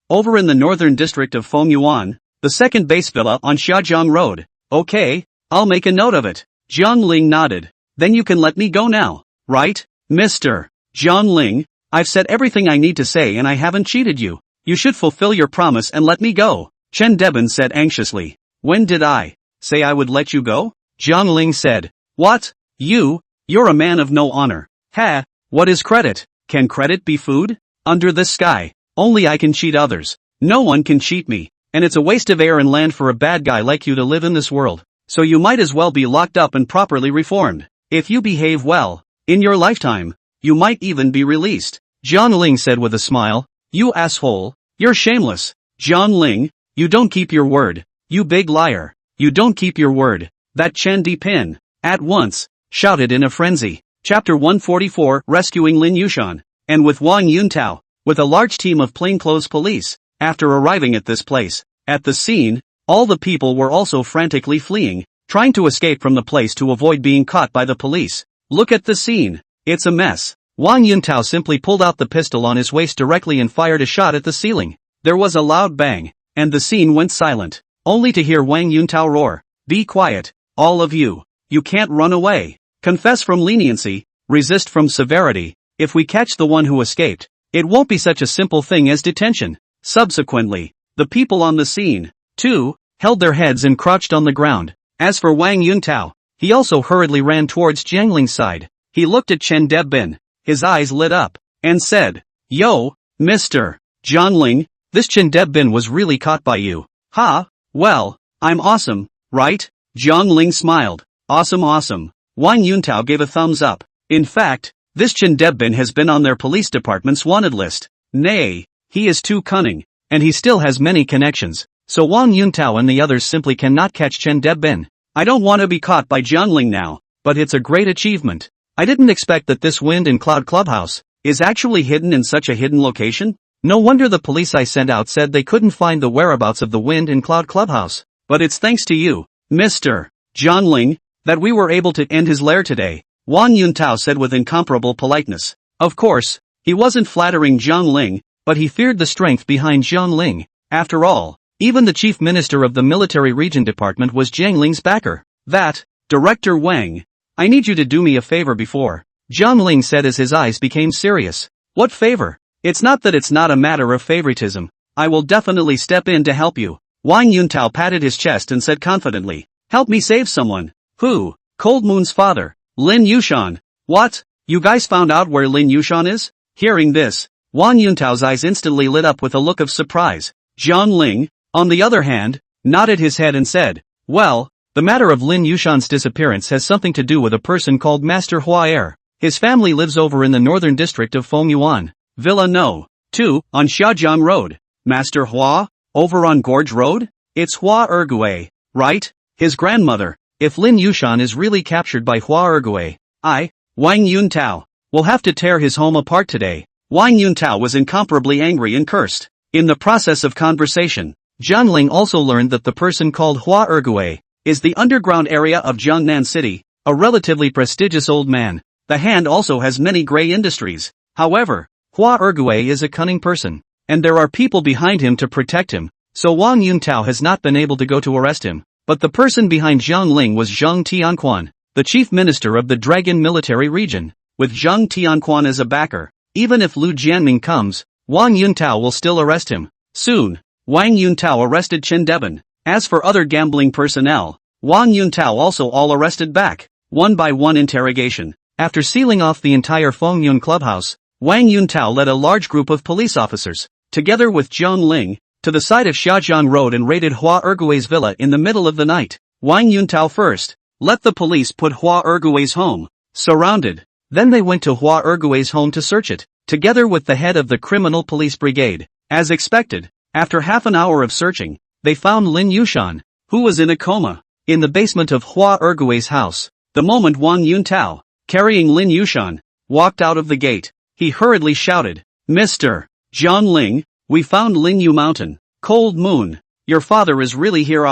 over in the northern district of Fengyuan, the second base villa on Xiajiang Road. Okay, I'll make a note of it. Zhang Ling nodded. Then you can let me go now, right, Mr. Zhang Ling? I've said everything I need to say and I haven't cheated you. You should fulfill your promise and let me go. Chen Debin said anxiously. When did I say I would let you go? Zhang Ling said. What? You're a man of no honor. Ha, what is credit? Can credit be food? Under this sky, only I can cheat others. No one can cheat me, and it's a waste of air and land for a bad guy like you to live in this world. So you might as well be locked up and properly reformed. If you behave well, in your lifetime, you might even be released. Zhang Ling said with a smile. You asshole, you're shameless. Zhang Ling, you don't keep your word. You big liar. You don't keep your word. That Chen Dipin, at once, shouted in a frenzy. Chapter 144 Rescuing Lin Yushan. And with Wang Yuntao, with a large team of plainclothes police, after arriving at this place, at the scene, all the people were also frantically fleeing, trying to escape from the place to avoid being caught by the police. Look at the scene. It's a mess. Wang Yuntao simply pulled out the pistol on his waist directly and fired a shot at the ceiling. There was a loud bang, and the scene went silent, only to hear Wang Yuntao roar. Be quiet, all of you. You can't run away. Confess from leniency, resist from severity. If we catch the one who escaped, it won't be such a simple thing as detention. Subsequently, the people on the scene, too, held their heads and crouched on the ground. As for Wang Yuntao, he also hurriedly ran towards Jiang Ling's side. He looked at Chen Debin, his eyes lit up, and said, Yo, Mr. Zhang Ling, this Chen Debin was really caught by you. Ha, well, I'm awesome, right? Zhang Ling smiled. Awesome. Wang Yuntao gave a thumbs up. In fact, this Chen Debin has been on their police department's wanted list. Nay, he is too cunning, and he still has many connections, so Wang Yuntao and the others simply cannot catch Chen Debin. I don't want to be caught by Zhang Ling now, but it's a great achievement. I didn't expect that this Wind and Cloud Clubhouse is actually hidden in such a hidden location. No wonder the police I sent out said they couldn't find the whereabouts of the Wind and Cloud Clubhouse. But it's thanks to you, Mr. Zhang Ling, that we were able to end his lair today, Wang Yuntao said with incomparable politeness. Of course, he wasn't flattering Zhang Ling, but he feared the strength behind Zhang Ling. After all, even the chief minister of the military region department was Zhang Ling's backer. That, Director Wang, I need you to do me a favor before. Zhang Ling said as his eyes became serious. What favor? It's not that it's not a matter of favoritism. I will definitely step in to help you. Wang Yuntao patted his chest and said confidently. Help me save someone. Who? Cold Moon's father, Lin Yushan. What? You guys found out where Lin Yushan is? Hearing this, Wang Yuntao's eyes instantly lit up with a look of surprise. Jiang Ling, on the other hand, nodded his head and said, well, the matter of Lin Yushan's disappearance has something to do with a person called Master Hua. His family lives over in the northern district of Fengyuan, Villa No. 2, on Xiajiang Road. Master Hua? Over on Gorge Road? It's Hua Ergui, right? His grandmother. If Lin Yushan is really captured by Hua Ergui, Wang Yuntao, will have to tear his home apart today. Wang Yuntao was incomparably angry and cursed. In the process of conversation, Jiang Ling also learned that the person called Hua Ergui is the underground area of Jiangnan City, a relatively prestigious old man. The hand also has many gray industries. However, Hua Ergui is a cunning person, and there are people behind him to protect him, so Wang Yuntao has not been able to go to arrest him. But the person behind Jiang Ling was Zhang Tianquan, the chief minister of the Dragon military region. With Zhang Tianquan as a backer, even if Lu Jianming comes, Wang Yuntao will still arrest him. Soon, Wang Yuntao arrested Chen Deben. As for other gambling personnel, Wang Yuntao also all arrested back, one by one interrogation. After sealing off the entire Fengyun clubhouse, Wang Yuntao led a large group of police officers, together with Jiang Ling, to the side of Xiajiang Road and raided Hua Ergui's villa in the middle of the night. Wang Yuntao first let the police put Hua Ergui's home surrounded. Then they went to Hua Ergui's home to search it, together with the head of the criminal police brigade. As expected, after half an hour of searching, they found Lin Yushan, who was in a coma, in the basement of Hua Ergui's house. The moment Wang Yuntao, carrying Lin Yushan, walked out of the gate, he hurriedly shouted, Mr. Jiang Ling, we found Lin Yu Mountain. Cold Moon, your father is really here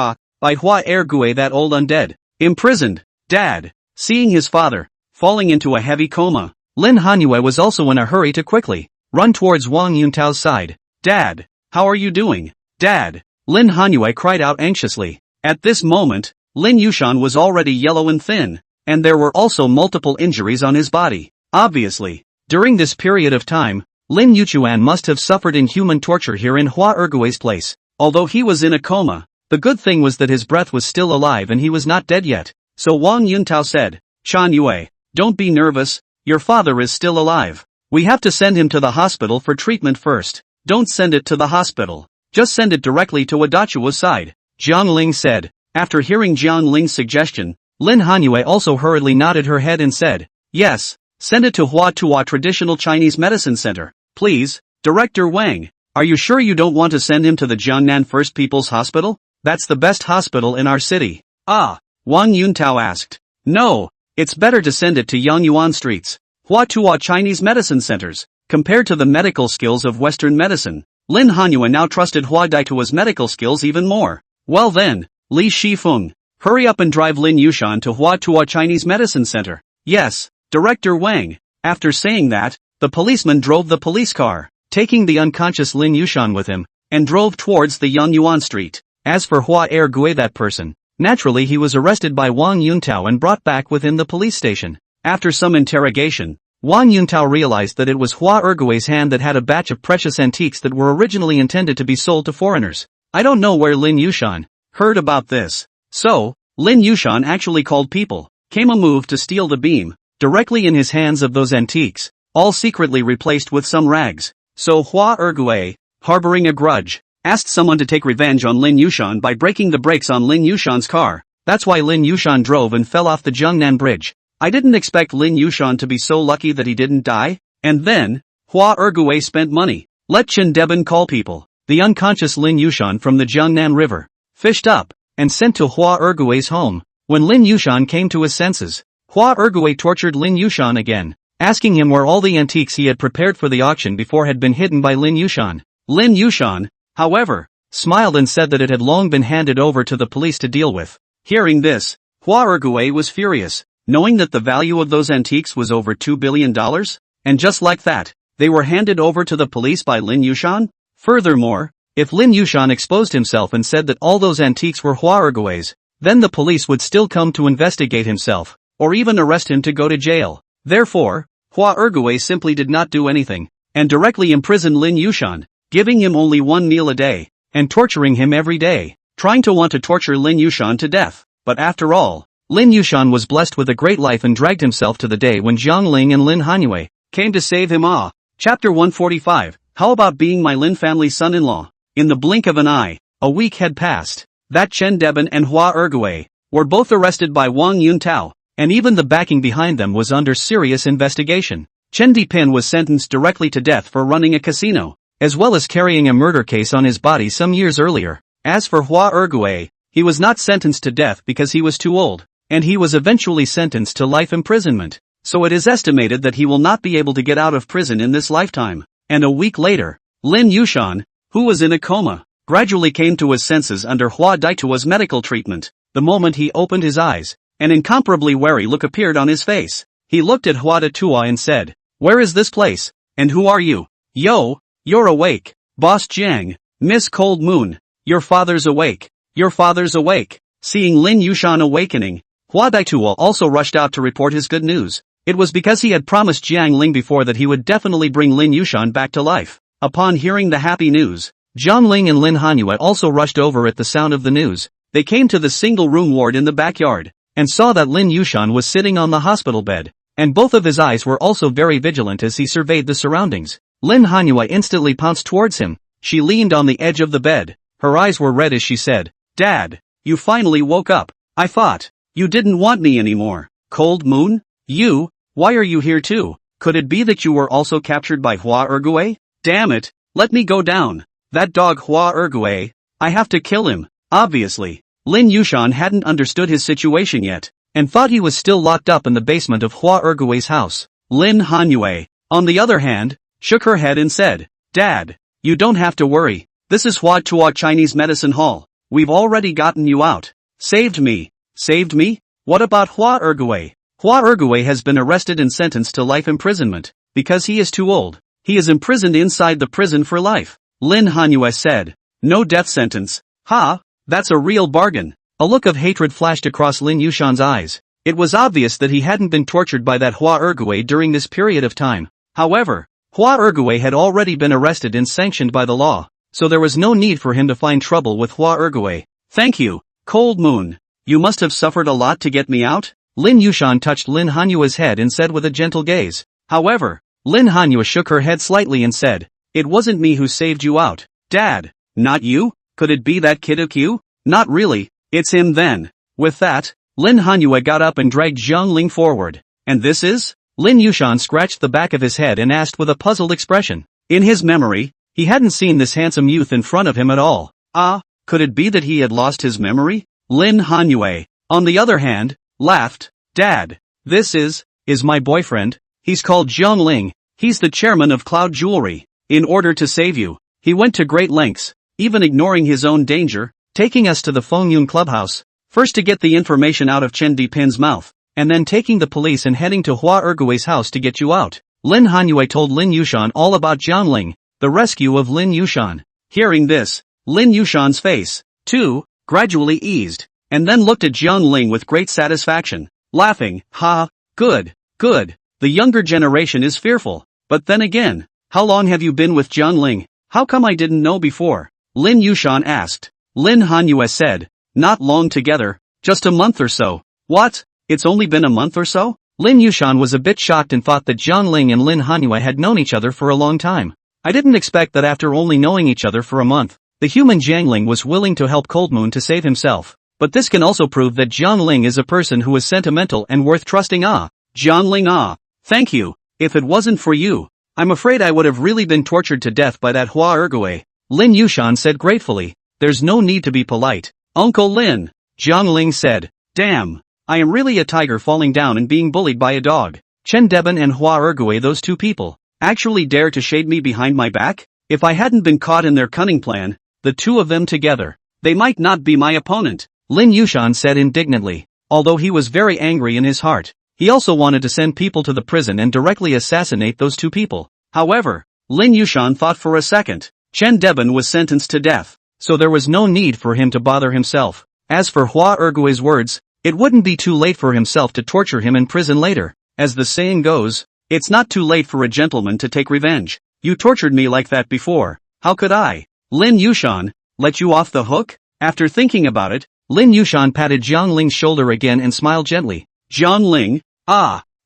by Hua Ergui, that old undead, imprisoned. Dad, seeing his father falling into a heavy coma, Lin Hanyue was also in a hurry to quickly run towards Wang Yuntao's side. Dad, how are you doing? Dad, Lin Hanyue cried out anxiously. At this moment, Lin Yushan was already yellow and thin, and there were also multiple injuries on his body. Obviously, during this period of time, Lin Yuchuan must have suffered inhuman torture here in Hua Ergui's place. Although he was in a coma, the good thing was that his breath was still alive and he was not dead yet. So Wang Yuntao said, Chan Yue, don't be nervous, your father is still alive. We have to send him to the hospital for treatment first. Don't send it to the hospital. Just send it directly to Adachua's side, Jiang Ling said. After hearing Jiang Ling's suggestion, Lin Hanyue also hurriedly nodded her head and said, yes, send it to Hua Tua Traditional Chinese Medicine Center. Please, Director Wang, are you sure you don't want to send him to the Jiangnan First People's Hospital? That's the best hospital in our city. Wang Yuntao asked. No, it's better to send it to Yangyuan Streets, Hua Tua Chinese Medicine Centers. Compared to the medical skills of Western medicine, Lin Hanyue now trusted Hua Daitua's medical skills even more. Well then, Li Shifeng, hurry up and drive Lin Yushan to Hua Tua Chinese Medicine Center. Yes, Director Wang. After saying that, the policeman drove the police car, taking the unconscious Lin Yushan with him, and drove towards the Yangyuan Street. As for Hua Ergui, that person, naturally he was arrested by Wang Yuntao and brought back within the police station. After some interrogation, Wang Yuntao realized that it was Hua Ergui's hand that had a batch of precious antiques that were originally intended to be sold to foreigners. I don't know where Lin Yushan heard about this. So, Lin Yushan actually called people, came a move to steal the beam, directly in his hands of those antiques, all secretly replaced with some rags. So Hua Ergui, harboring a grudge, asked someone to take revenge on Lin Yushan by breaking the brakes on Lin Yushan's car. That's why Lin Yushan drove and fell off the Jiangnan Bridge. I didn't expect Lin Yushan to be so lucky that he didn't die. And then, Hua Ergui spent money. Let Chen Deben call people. The unconscious Lin Yushan from the Jiangnan River, fished up, and sent to Hua Ergui's home. When Lin Yushan came to his senses, Hua Ergui tortured Lin Yushan again, asking him where all the antiques he had prepared for the auction before had been hidden by Lin Yushan. Lin Yushan, however, smiled and said that it had long been handed over to the police to deal with. Hearing this, Hua Ergui was furious, knowing that the value of those antiques was over $2 billion, and just like that, they were handed over to the police by Lin Yushan? Furthermore, if Lin Yushan exposed himself and said that all those antiques were Hua Ergui's, then the police would still come to investigate himself, or even arrest him to go to jail. Therefore, Hua Ergui simply did not do anything, and directly imprisoned Lin Yushan, giving him only one meal a day, and torturing him every day, trying to want to torture Lin Yushan to death. But after all, Lin Yushan was blessed with a great life and dragged himself to the day when Jiang Ling and Lin Hanyue came to save him. Chapter 145, How about being my Lin family son-in-law? In the blink of an eye, a week had passed. That Chen Deben and Hua Ergue were both arrested by Wang Yuntao, and even the backing behind them was under serious investigation. Chen Depin was sentenced directly to death for running a casino, as well as carrying a murder case on his body some years earlier. As for Hua Ergue, he was not sentenced to death because he was too old, and he was eventually sentenced to life imprisonment. So it is estimated that he will not be able to get out of prison in this lifetime. And a week later, Lin Yushan, who was in a coma, gradually came to his senses under Hua Daitua's medical treatment. The moment he opened his eyes, an incomparably wary look appeared on his face. He looked at Hua Daitua and said, "Where is this place? And who are you?" "Yo, you're awake. Boss Jiang, Miss Cold Moon, your father's awake. Your father's awake." Seeing Lin Yushan awakening, Hua Daitua also rushed out to report his good news. It was because he had promised Jiang Ling before that he would definitely bring Lin Yushan back to life. Upon hearing the happy news, Jiang Ling and Lin Hanyue also rushed over at the sound of the news. They came to the single-room ward in the backyard, and saw that Lin Yushan was sitting on the hospital bed, and both of his eyes were also very vigilant as he surveyed the surroundings. Lin Hanyue instantly pounced towards him. She leaned on the edge of the bed. Her eyes were red as she said, "Dad, you finally woke up. I thought you didn't want me anymore." "Cold Moon? You? Why are you here too? Could it be that you were also captured by Hua Ergue? Damn it, let me go down. That dog Hua Ergue, I have to kill him." Obviously, Lin Yushan hadn't understood his situation yet, and thought he was still locked up in the basement of Hua Ergue's house. Lin Hanyue, on the other hand, shook her head and said, "Dad, you don't have to worry. This is Hua Tua Chinese Medicine Hall. We've already gotten you out." "Saved me? Saved me? What about Hua Ergue?" "Hua Ergue has been arrested and sentenced to life imprisonment, because he is too old. He is imprisoned inside the prison for life," Lin Hanyue said. "No death sentence. Ha, that's a real bargain." A look of hatred flashed across Lin Yushan's eyes. It was obvious that he hadn't been tortured by that Hua Ergue during this period of time. However, Hua Ergue had already been arrested and sanctioned by the law, so there was no need for him to find trouble with Hua Ergue. "Thank you, Cold Moon. You must have suffered a lot to get me out?" Lin Yushan touched Lin Hanyue's head and said with a gentle gaze. However, Lin Hanyue shook her head slightly and said, "It wasn't me who saved you out, Dad." "Not you? Could it be that kid Q?" "Not really, it's him then." With that, Lin Hanyue got up and dragged Jiang Ling forward. "And this is?" Lin Yushan scratched the back of his head and asked with a puzzled expression. In his memory, he hadn't seen this handsome youth in front of him at all. Could it be that he had lost his memory? Lin Hanyue, on the other hand, laughed. "Dad, this is my boyfriend. He's called Jiang Ling. He's the chairman of Cloud Jewelry. In order to save you, he went to great lengths, even ignoring his own danger, taking us to the Fengyun clubhouse, first to get the information out of Chen Depin's mouth, and then taking the police and heading to Hua Ergue's house to get you out." Lin Hanyue told Lin Yushan all about Jiang Ling, the rescue of Lin Yushan. Hearing this, Lin Yushan's face, too, gradually eased, and then looked at Jiang Ling with great satisfaction, laughing. "Ha, good, good. The younger generation is fearful. But then again, how long have you been with Jiang Ling? How come I didn't know before?" Lin Yushan asked. Lin Hanyue said, "Not long together, just a month or so." "What? It's only been a month or so?" Lin Yushan was a bit shocked and thought that Jiang Ling and Lin Hanyue had known each other for a long time. "I didn't expect that after only knowing each other for a month, the human Jiang Ling was willing to help Cold Moon to save himself. But this can also prove that Jiang Ling is a person who is sentimental and worth trusting." Jiang Ling, thank you. If it wasn't for you, I'm afraid I would have really been tortured to death by that Hua Ergue. Lin Yushan said gratefully. "There's no need to be polite, Uncle Lin," Jiang Ling said. "Damn, I am really a tiger falling down and being bullied by a dog. Chen Deben and Hua Ergue, those two people, actually dare to shade me behind my back? If I hadn't been caught in their cunning plan, the two of them together, they might not be my opponent," Lin Yushan said indignantly. Although he was very angry in his heart, he also wanted to send people to the prison and directly assassinate those two people. However, Lin Yushan thought for a second. Chen Deben was sentenced to death, so there was no need for him to bother himself. As for Hua Ergue's words, it wouldn't be too late for himself to torture him in prison later. As the saying goes, it's not too late for a gentleman to take revenge. You tortured me like that before. How could I, Lin Yushan, let you off the hook? After thinking about it, Lin Yushan patted Jiang Ling's shoulder again and smiled gently. Jiang Ling,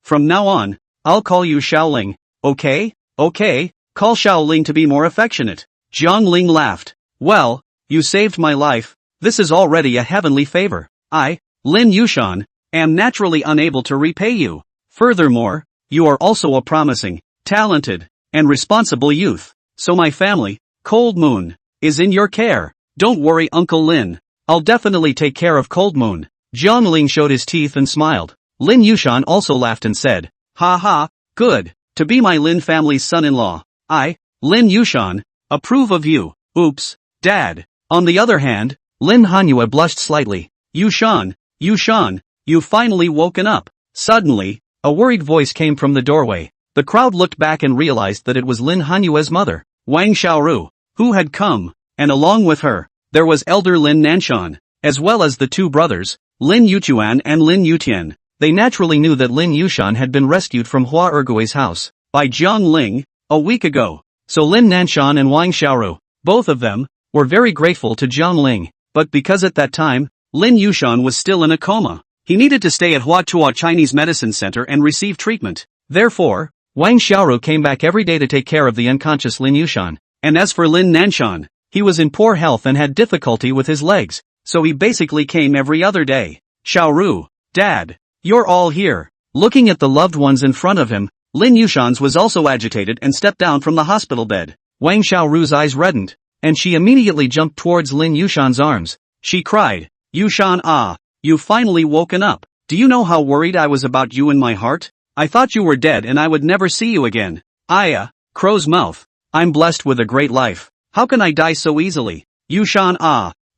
from now on, I'll call you Xiaoling, okay? Okay, call Xiaoling to be more affectionate. Jiang Ling laughed. Well, you saved my life, this is already a heavenly favor. I, Lin Yushan, am naturally unable to repay you. Furthermore, you are also a promising, talented, and responsible youth. So my family, Cold Moon, is in your care. Don't worry Uncle Lin, I'll definitely take care of Cold Moon. Jiang Ling showed his teeth and smiled. Lin Yushan also laughed and said, ha ha, good, to be my Lin family's son-in-law. I, Lin Yushan, approve of you. Oops, Dad. On the other hand, Lin Hanhua blushed slightly. Yushan, you've finally woken up. Suddenly, a worried voice came from the doorway. The crowd looked back and realized that it was Lin Hanhua's mother, Wang Xiaoru, who had come, and along with her, there was elder Lin Nanshan, as well as the two brothers, Lin Yuchuan and Lin Yutian. They naturally knew that Lin Yushan had been rescued from Hua Ergui's house by Jiang Ling a week ago. So Lin Nanshan and Wang Xiaoru, both of them, were very grateful to Jiang Ling, but because at that time, Lin Yushan was still in a coma, he needed to stay at Huatua Chinese Medicine Center and receive treatment. Therefore, Wang Xiaoru came back every day to take care of the unconscious Lin Yushan. And as for Lin Nanshan, he was in poor health and had difficulty with his legs, so he basically came every other day. Xiaoru, Dad, you're all here. Looking at the loved ones in front of him, Lin Yushan's was also agitated and stepped down from the hospital bed. Wang Xiaoru's eyes reddened, and she immediately jumped towards Lin Yushan's arms. She cried, Yushan, you've finally woken up. Do you know how worried I was about you in my heart? I thought you were dead and I would never see you again. Crow's mouth. I'm blessed with a great life. How can I die so easily? Yushan,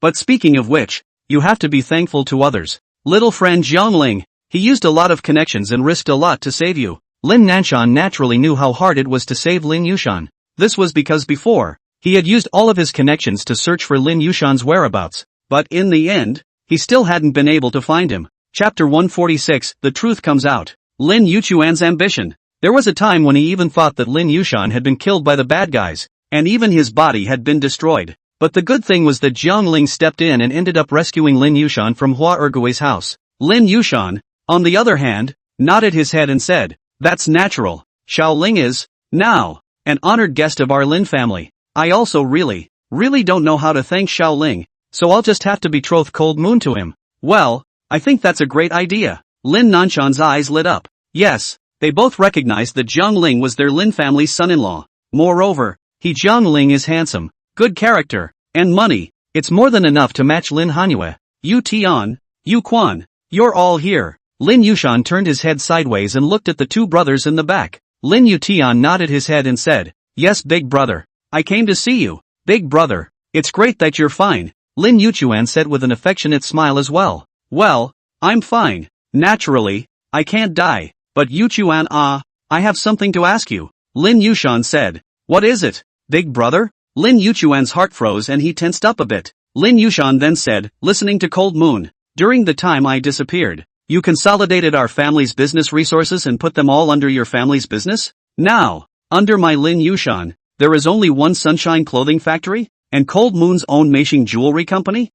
but speaking of which, you have to be thankful to others. Little friend Jiangling, he used a lot of connections and risked a lot to save you. Lin Nanshan naturally knew how hard it was to save Lin Yushan. This was because before, he had used all of his connections to search for Lin Yushan's whereabouts, but in the end, he still hadn't been able to find him. Chapter 146, The Truth Comes Out. Lin Yuchuan's ambition. There was a time when he even thought that Lin Yushan had been killed by the bad guys, and even his body had been destroyed. But the good thing was that Jiang Ling stepped in and ended up rescuing Lin Yushan from Hua Ergui's house. Lin Yushan, on the other hand, nodded his head and said, that's natural. Xiao Ling is, now, an honored guest of our Lin family. I also really don't know how to thank Xiao Ling, so I'll just have to betroth Cold Moon to him. Well, I think that's a great idea. Lin Nanshan's eyes lit up. Yes, they both recognized that Jiang Ling was their Lin family's son-in-law. Moreover, Jiang Ling is handsome, good character, and money. It's more than enough to match Lin Hanhua. Yu Tian, Yu Quan, you're all here. Lin Yushan turned his head sideways and looked at the two brothers in the back. Lin Yutian nodded his head and said, yes big brother. I came to see you. Big brother, it's great that you're fine. Lin Yuchuan said with an affectionate smile as well. Well, I'm fine. Naturally, I can't die. But Yuchuan, I have something to ask you. Lin Yushan said. What is it, big brother? Lin Yuchuan's heart froze and he tensed up a bit. Lin Yushan then said, listening to Cold Moon, during the time I disappeared, you consolidated our family's business resources and put them all under your family's business? Now, under my Lin Yushan, there is only one Sunshine Clothing Factory, and Cold Moon's own Meishing Jewelry Company?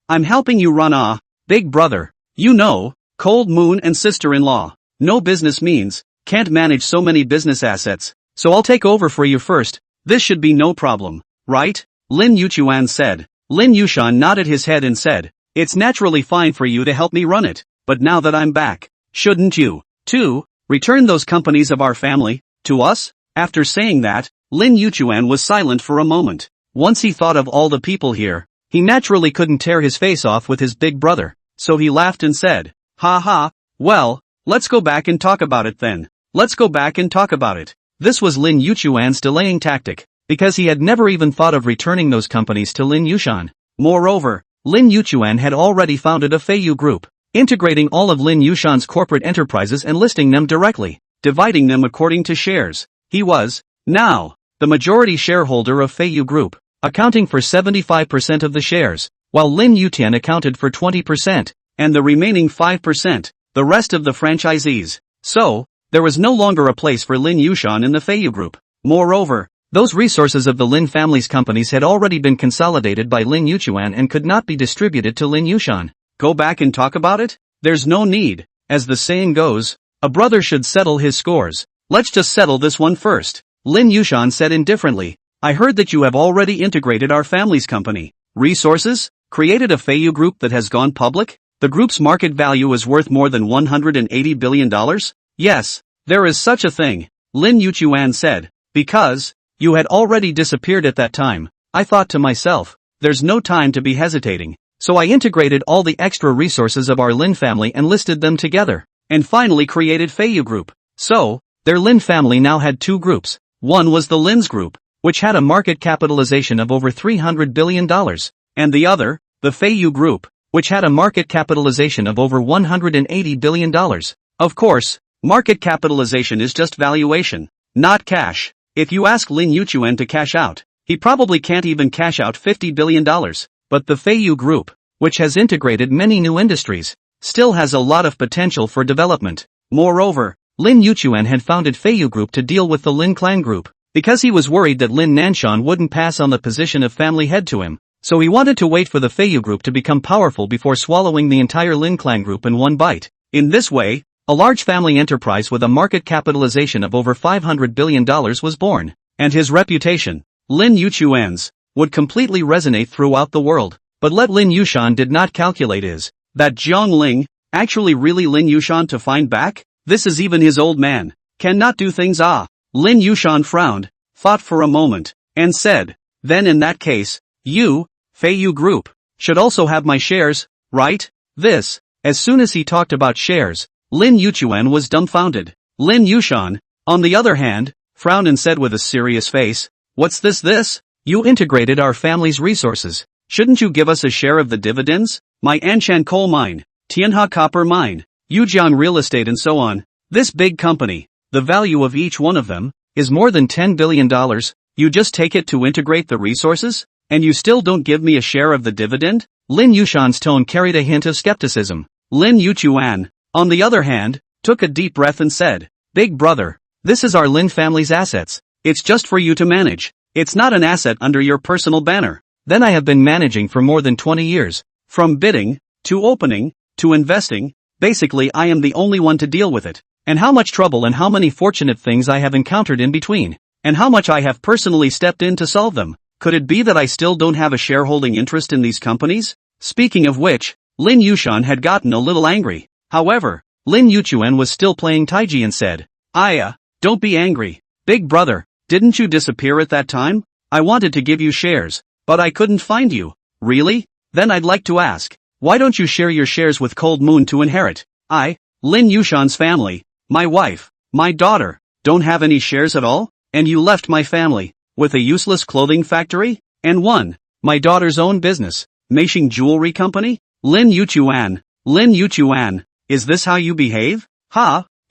I'm helping you run big brother. You know, Cold Moon and sister-in-law. No business means, can't manage so many business assets, so I'll take over for you first. This should be no problem, right? Lin Yuchuan said. Lin Yushan nodded his head and said, it's naturally fine for you to help me run it, but now that I'm back, shouldn't you, too, return those companies of our family, to us? After saying that, Lin Yuchuan was silent for a moment. Once he thought of all the people here, he naturally couldn't tear his face off with his big brother, so he laughed and said, ha ha, well, let's go back and talk about it then. Let's go back and talk about it. This was Lin Yuchuan's delaying tactic, because he had never even thought of returning those companies to Lin Yushan. Moreover, Lin Yuchuan had already founded a Feiyu group, integrating all of Lin Yushan's corporate enterprises and listing them directly, dividing them according to shares. He was, now, the majority shareholder of Feiyu Group, accounting for 75% of the shares, while Lin Yutian accounted for 20%, and the remaining 5%, the rest of the franchisees. So, there was no longer a place for Lin Yushan in the Feiyu Group. Moreover, Those resources of the Lin family's companies had already been consolidated by Lin Yuchuan and could not be distributed to Lin Yushan. Go back and talk about it? There's no need. As the saying goes, a brother should settle his scores. Let's just settle this one first. Lin Yushan said indifferently. I heard that you have already integrated our family's company. Resources? Created a Feiyu group that has gone public? The group's market value is worth more than $180 billion? Yes, there is such a thing, Lin Yuchuan said. Because you had already disappeared at that time, I thought to myself, there's no time to be hesitating. So I integrated all the extra resources of our Lin family and listed them together, and finally created Feiyu Group. So, their Lin family now had two groups. One was the Lin's Group, which had a market capitalization of over $300 billion, and the other, the Feiyu Group, which had a market capitalization of over $180 billion. Of course, market capitalization is just valuation, not cash. If you ask Lin Yuchuan to cash out, he probably can't even cash out $50 billion. But the Feiyu Group, which has integrated many new industries, still has a lot of potential for development. Moreover, Lin Yuchuan had founded Feiyu Group to deal with the Lin Clan Group, because he was worried that Lin Nanshan wouldn't pass on the position of family head to him. So he wanted to wait for the Feiyu Group to become powerful before swallowing the entire Lin Clan Group in one bite. In this way, a large family enterprise with a market capitalization of over $500 billion was born, and his reputation, Lin Yuchuan's, would completely resonate throughout the world. But what Lin Yushan did not calculate is that Jiang Ling, actually really Lin Yushan to find back? This is even his old man, cannot do things. Lin Yushan frowned, thought for a moment, and said, then in that case, you, Feiyu Group, should also have my shares, right? As soon as he talked about shares, Lin Yuchuan was dumbfounded. Lin Yushan, on the other hand, frowned and said with a serious face, what's this? You integrated our family's resources. Shouldn't you give us a share of the dividends? My Anshan coal mine, Tianha copper mine, Yujiang real estate and so on. This big company, the value of each one of them, is more than $10 billion. You just take it to integrate the resources? And you still don't give me a share of the dividend? Lin Yushan's tone carried a hint of skepticism. Lin Yuchuan, on the other hand, took a deep breath and said, Big brother, this is our Lin family's assets. It's just for you to manage. It's not an asset under your personal banner. Then I have been managing for more than 20 years. From bidding, to opening, to investing, basically I am the only one to deal with it. And how much trouble and how many fortunate things I have encountered in between. And how much I have personally stepped in to solve them. Could it be that I still don't have a shareholding interest in these companies? Speaking of which, Lin Yushan had gotten a little angry. However, Lin Yuchuan was still playing taiji and said, don't be angry. Big brother, didn't you disappear at that time? I wanted to give you shares, but I couldn't find you. Really? Then I'd like to ask, why don't you share your shares with Cold Moon to inherit? Lin Yushan's family, my wife, my daughter, don't have any shares at all? And you left my family, with a useless clothing factory? And my daughter's own business, Meishing Jewelry Company? Lin Yuchuan, is this how you behave?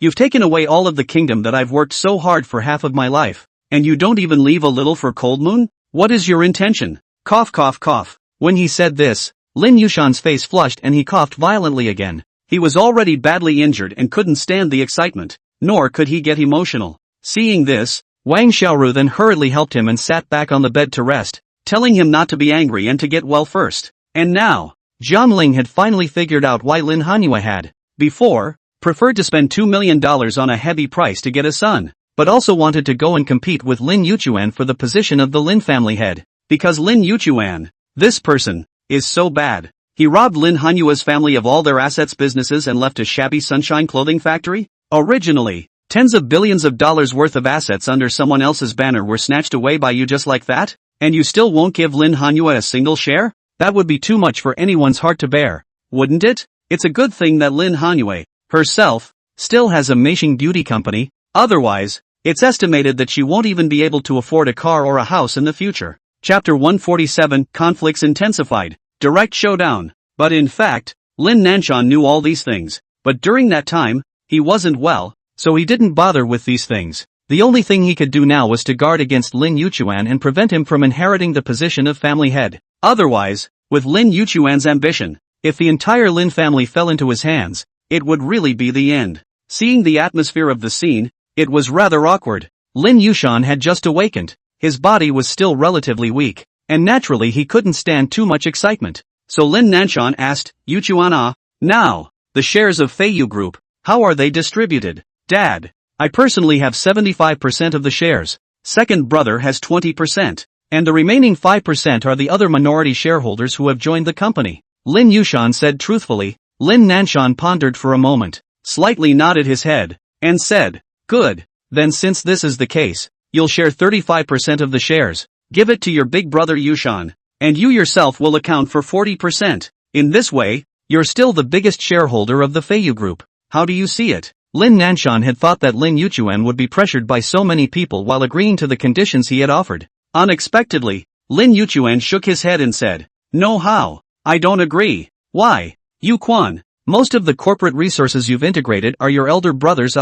You've taken away all of the kingdom that I've worked so hard for half of my life, and you don't even leave a little for Cold Moon? What is your intention? Cough cough cough. When he said this, Lin Yushan's face flushed and he coughed violently again. He was already badly injured and couldn't stand the excitement, nor could he get emotional. Seeing this, Wang Xiaoru then hurriedly helped him and sat back on the bed to rest, telling him not to be angry and to get well first. And now, Jiang Ling had finally figured out why Lin Hanyu had, before, preferred to spend $2 million on a heavy price to get a son, but also wanted to go and compete with Lin Yuchuan for the position of the Lin family head. Because Lin Yuchuan, this person, is so bad. He robbed Lin Hanyua's family of all their assets, businesses and left a shabby sunshine clothing factory? Originally, tens of billions of dollars worth of assets under someone else's banner were snatched away by you just like that? And you still won't give Lin Hanyua a single share? That would be too much for anyone's heart to bear, wouldn't it? It's a good thing that Lin Hanyue, herself, still has a Meishing beauty company, otherwise, it's estimated that she won't even be able to afford a car or a house in the future. Chapter 147, Conflicts Intensified, Direct Showdown. But in fact, Lin Nanshan knew all these things, but during that time, he wasn't well, so he didn't bother with these things. The only thing he could do now was to guard against Lin Yuchuan and prevent him from inheriting the position of family head. Otherwise, with Lin Yuchuan's ambition, if the entire Lin family fell into his hands, it would really be the end. Seeing the atmosphere of the scene, it was rather awkward. Lin Yushan had just awakened. his body was still relatively weak, and naturally he couldn't stand too much excitement. So Lin Nanshan asked, Yuchuan now, the shares of Feiyu Group, how are they distributed? Dad, I personally have 75% of the shares, second brother has 20%, and the remaining 5% are the other minority shareholders who have joined the company. Lin Yushan said truthfully. Lin Nanshan pondered for a moment, slightly nodded his head, and said, good, then since this is the case, you'll share 35% of the shares, give it to your big brother Yushan, and you yourself will account for 40%. In this way, you're still the biggest shareholder of the Feiyu Group. How do you see it? Lin Nanshan had thought that Lin Yuchuan would be pressured by so many people while agreeing to the conditions he had offered. Unexpectedly, Lin Yuchuan shook his head and said, no how, I don't agree. Why? Yu Quan, most of the corporate resources you've integrated are your elder brother's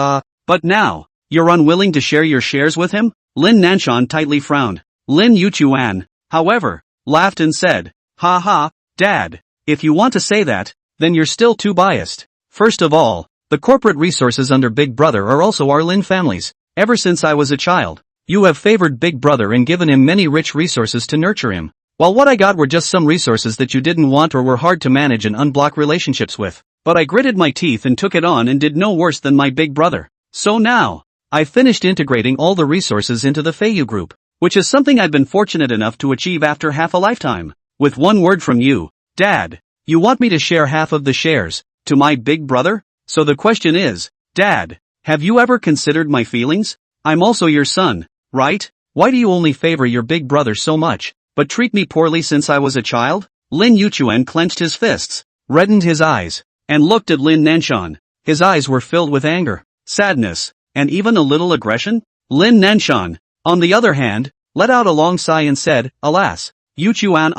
but now, you're unwilling to share your shares with him? Lin Nanshan tightly frowned. Lin Yuchuan, however, laughed and said, ha ha, Dad, if you want to say that, then you're still too biased. First of all, the corporate resources under Big Brother are also our Lin family's. Ever since I was a child, you have favored Big Brother and given him many rich resources to nurture him, while what I got were just some resources that you didn't want or were hard to manage and unblock relationships with. But I gritted my teeth and took it on and did no worse than my big brother. So now, I've finished integrating all the resources into the Feiyu Group, which is something I've been fortunate enough to achieve after half a lifetime. With one word from you, Dad, you want me to share half of the shares to my big brother? So the question is, Dad, have you ever considered my feelings? I'm also your son, right? Why do you only favor your big brother so much, but treat me poorly since I was a child? Lin Yuchuan clenched his fists, reddened his eyes, and looked at Lin Nanshan. His eyes were filled with anger, sadness, and even a little aggression. Lin Nanshan, on the other hand, let out a long sigh and said, alas, Yuchuan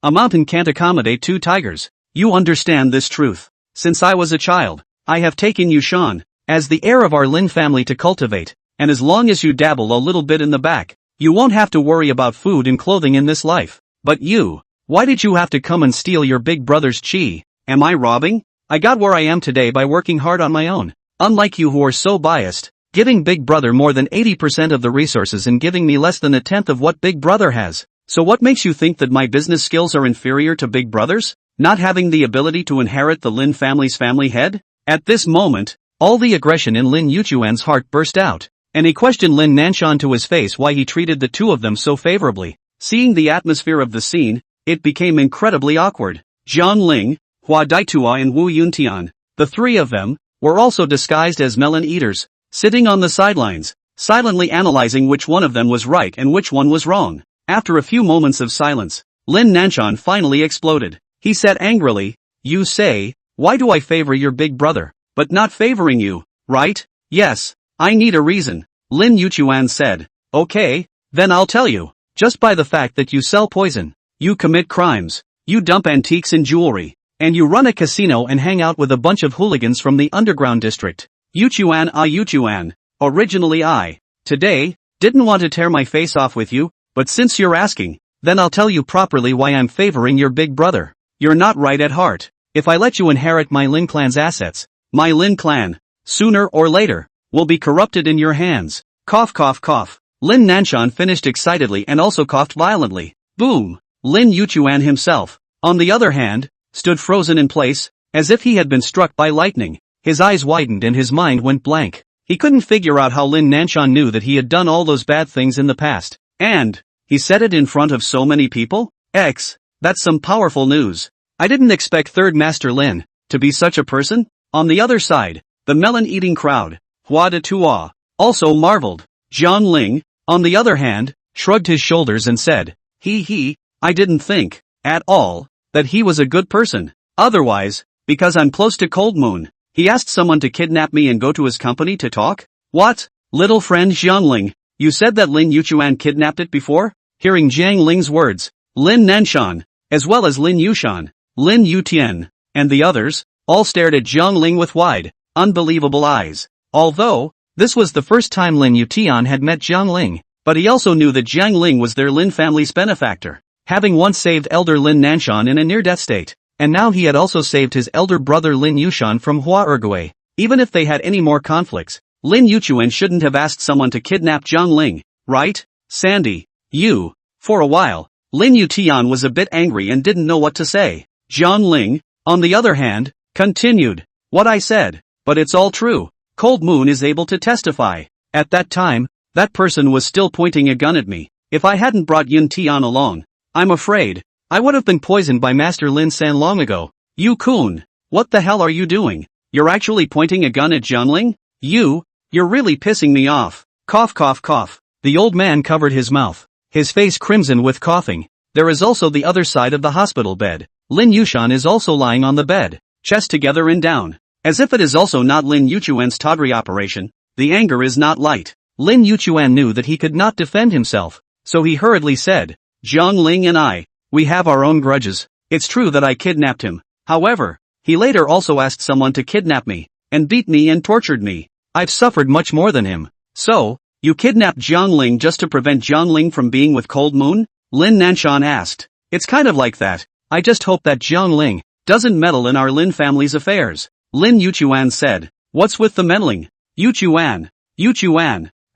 a mountain can't accommodate two tigers. You understand this truth. Since I was a child, I have taken Yushan as the heir of our Lin family to cultivate, and as long as you dabble a little bit in the back, you won't have to worry about food and clothing in this life. But you, why did you have to come and steal your big brother's chi? Am I robbing? I got where I am today by working hard on my own. Unlike you who are so biased, giving Big Brother more than 80% of the resources and giving me less than a tenth of what Big Brother has. So what makes you think that my business skills are inferior to Big Brother's? Not having the ability to inherit the Lin family's family head? At this moment, all the aggression in Lin Yuchuan's heart burst out, and he questioned Lin Nanshan to his face why he treated the two of them so favorably. Seeing the atmosphere of the scene, it became incredibly awkward. Zhang Ling, Hua Daitua and Wu Yuntian, the three of them, were also disguised as melon eaters, sitting on the sidelines, silently analyzing which one of them was right and which one was wrong. After a few moments of silence, Lin Nanshan finally exploded. He said angrily, you say, why do I favor your big brother, but not favoring you, right? Yes, I need a reason. Lin Yuchuan said, okay, then I'll tell you. Just by the fact that you sell poison, you commit crimes, you dump antiques and jewelry, and you run a casino and hang out with a bunch of hooligans from the underground district. Yuchuan, originally I, today, didn't want to tear my face off with you, but since you're asking, then I'll tell you properly why I'm favoring your big brother. You're not right at heart. If I let you inherit my Lin clan's assets, my Lin clan, sooner or later, will be corrupted in your hands. Cough cough cough. Lin Nanshan finished excitedly and also coughed violently. Boom! Lin Yuchuan himself, on the other hand, stood frozen in place, as if he had been struck by lightning. His eyes widened and his mind went blank. He couldn't figure out how Lin Nanshan knew that he had done all those bad things in the past. And, he said it in front of so many people? That's some powerful news. I didn't expect Third Master Lin to be such a person. On the other side, the melon-eating crowd, Hua de Tua, also marveled. Zhang Ling, on the other hand, shrugged his shoulders and said, I didn't think, at all, that he was a good person. Otherwise, because I'm close to Cold Moon, he asked someone to kidnap me and go to his company to talk? What? Little friend Zhang Ling, you said that Lin Yuchuan kidnapped it before? Hearing Zhang Ling's words, Lin Nanshan, as well as Lin Yushan, Lin Yutian, and the others, all stared at Zhang Ling with wide, unbelievable eyes. Although, this was the first time Lin Yutian had met Zhang Ling, but he also knew that Zhang Ling was their Lin family's benefactor, having once saved elder Lin Nanshan in a near-death state, and now he had also saved his elder brother Lin Yushan from Hua Ergui. Even if they had any more conflicts, Lin Yuchuan shouldn't have asked someone to kidnap Zhang Ling, right? Sandy, You. For a while, Lin Yutian was a bit angry and didn't know what to say. Jiang Ling, on the other hand, continued. What I said. But it's all true. Cold Moon is able to testify. At that time, that person was still pointing a gun at me. If I hadn't brought Yun Tian along, I'm afraid, I would have been poisoned by Master Lin San long ago. You Kun, what the hell are you doing? You're actually pointing a gun at Jiangling? You're really pissing me off. Cough cough cough. The old man covered his mouth, his face crimson with coughing. There is also the other side of the hospital bed. Lin Yushan is also lying on the bed, chest together and down. As if it is also not Lin Yuchuan's tawdry operation, the anger is not light. Lin Yuchuan knew that he could not defend himself, so he hurriedly said, Jiang Ling and we have our own grudges. It's true that I kidnapped him. However, he later also asked someone to kidnap me, and beat me and tortured me. I've suffered much more than him. So, you kidnapped Jiang Ling just to prevent Jiang Ling from being with Cold Moon? Lin Nanshan asked. It's kind of like that. I just hope that Jiang Ling doesn't meddle in our Lin family's affairs. Lin Yuchuan said. What's with the meddling? Yuchuan,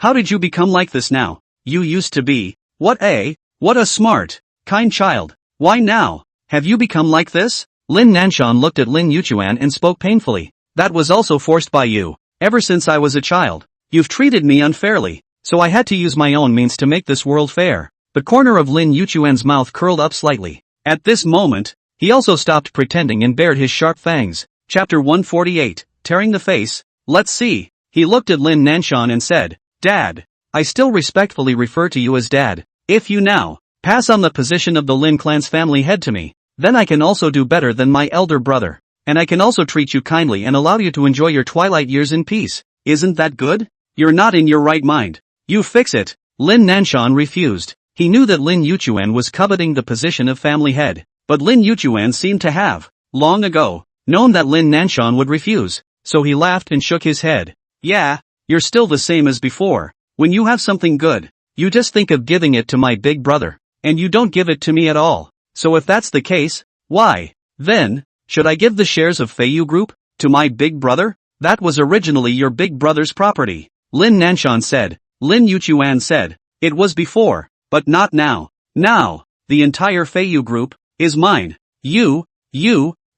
how did you become like this now? You used to be. What a smart, kind child. Why now? Have you become like this? Lin Nanshan looked at Lin Yuchuan and spoke painfully. That was also forced by you. Ever since I was a child, you've treated me unfairly, so I had to use my own means to make this world fair. The corner of Lin Yuchuan's mouth curled up slightly. At this moment, he also stopped pretending and bared his sharp fangs. Chapter 148, Tearing the Face. Let's see. He looked at Lin Nanshan and said, Dad. I still respectfully refer to you as Dad. If you now pass on the position of the Lin clan's family head to me, then I can also do better than my elder brother. And I can also treat you kindly and allow you to enjoy your twilight years in peace. Isn't that good? You're not in your right mind. You fix it. Lin Nanshan refused. He knew that Lin Yuchuan was coveting the position of family head, but Lin Yuchuan seemed to have, long ago, known that Lin Nanshan would refuse, so he laughed and shook his head. Yeah, you're still the same as before. When you have something good, you just think of giving it to my big brother, and you don't give it to me at all. So if that's the case, why, then, should I give the shares of Feiyu Group to my big brother? That was originally your big brother's property. Lin Nanshan said. Lin Yuchuan said. It was before, but not now. Now, the entire Feiyu Group is mine. You,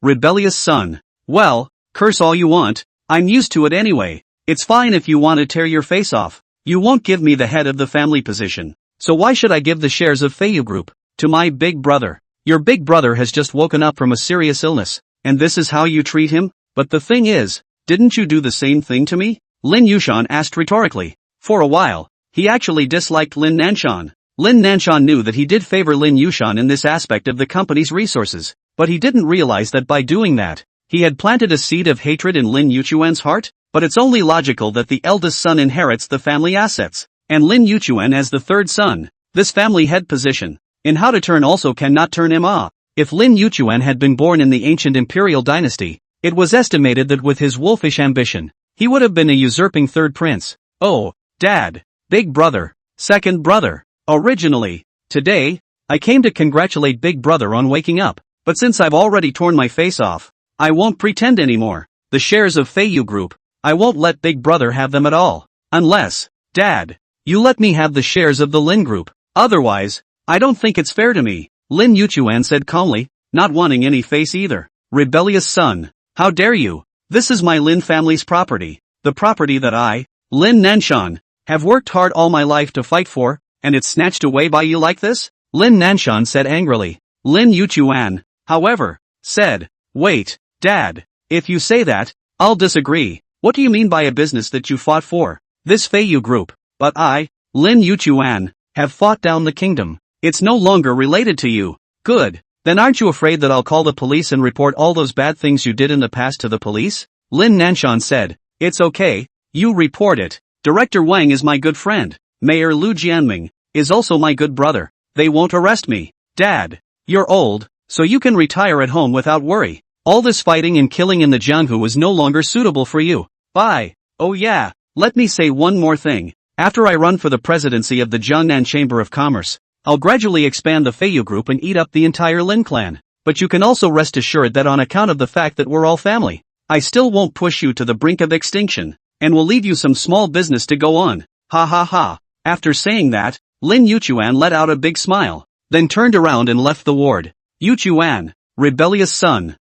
rebellious son. Well, curse all you want, I'm used to it anyway. It's fine if you want to tear your face off. You won't give me the head of the family position. So why should I give the shares of Feiyu Group to my big brother? Your big brother has just woken up from a serious illness, and this is how you treat him? But the thing is, didn't you do the same thing to me? Lin Yushan asked rhetorically. For a while, he actually disliked Lin Nanshan. Lin Nanshan knew that he did favor Lin Yushan in this aspect of the company's resources, but he didn't realize that by doing that, he had planted a seed of hatred in Lin Yuchuan's heart. But it's only logical that the eldest son inherits the family assets, and Lin Yuchuan as the third son, this family head position, in how to turn also cannot turn him off. If Lin Yuchuan had been born in the ancient imperial dynasty, it was estimated that with his wolfish ambition, he would have been a usurping third prince. Oh, Dad, big brother, second brother. Originally, today, I came to congratulate big brother on waking up, but since I've already torn my face off, I won't pretend anymore. The shares of Feiyu Group, I won't let big brother have them at all. Unless, Dad, you let me have the shares of the Lin Group. Otherwise, I don't think it's fair to me. Lin Yuchuan said calmly, not wanting any face either. Rebellious son, how dare you? This is my Lin family's property. The property that I, Lin Nanshan, have worked hard all my life to fight for, and it's snatched away by you like this? Lin Nanshan said angrily. Lin Yuchuan, however, said, wait, Dad, if you say that, I'll disagree. What do you mean by a business that you fought for? This Feiyu Group. But I, Lin Yuchuan, have fought down the kingdom. It's no longer related to you. Good. Then aren't you afraid that I'll call the police and report all those bad things you did in the past to the police? Lin Nanshan said. It's okay. You report it. Director Wang is my good friend. Mayor Lu Jianming is also my good brother. They won't arrest me. Dad, you're old, so you can retire at home without worry. All this fighting and killing in the Jianghu is no longer suitable for you. Bye. Oh yeah, let me say one more thing. After I run for the presidency of the Jiangnan Chamber of Commerce, I'll gradually expand the Feiyu Group and eat up the entire Lin clan. But you can also rest assured that on account of the fact that we're all family, I still won't push you to the brink of extinction, and will leave you some small business to go on. Ha ha ha. After saying that, Lin Yuchuan let out a big smile, then turned around and left the ward. Yuchuan, rebellious son,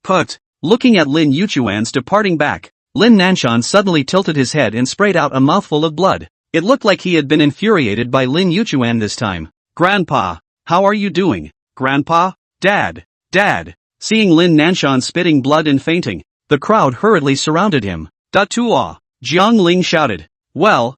put. Looking at Lin Yuchuan's departing back, Lin Nanshan suddenly tilted his head and sprayed out a mouthful of blood. It looked like he had been infuriated by Lin Yuchuan this time. Grandpa, how are you doing? Grandpa? Dad. Seeing Lin Nanshan spitting blood and fainting, the crowd hurriedly surrounded him. Da-tua, Jiang Ling shouted. Well,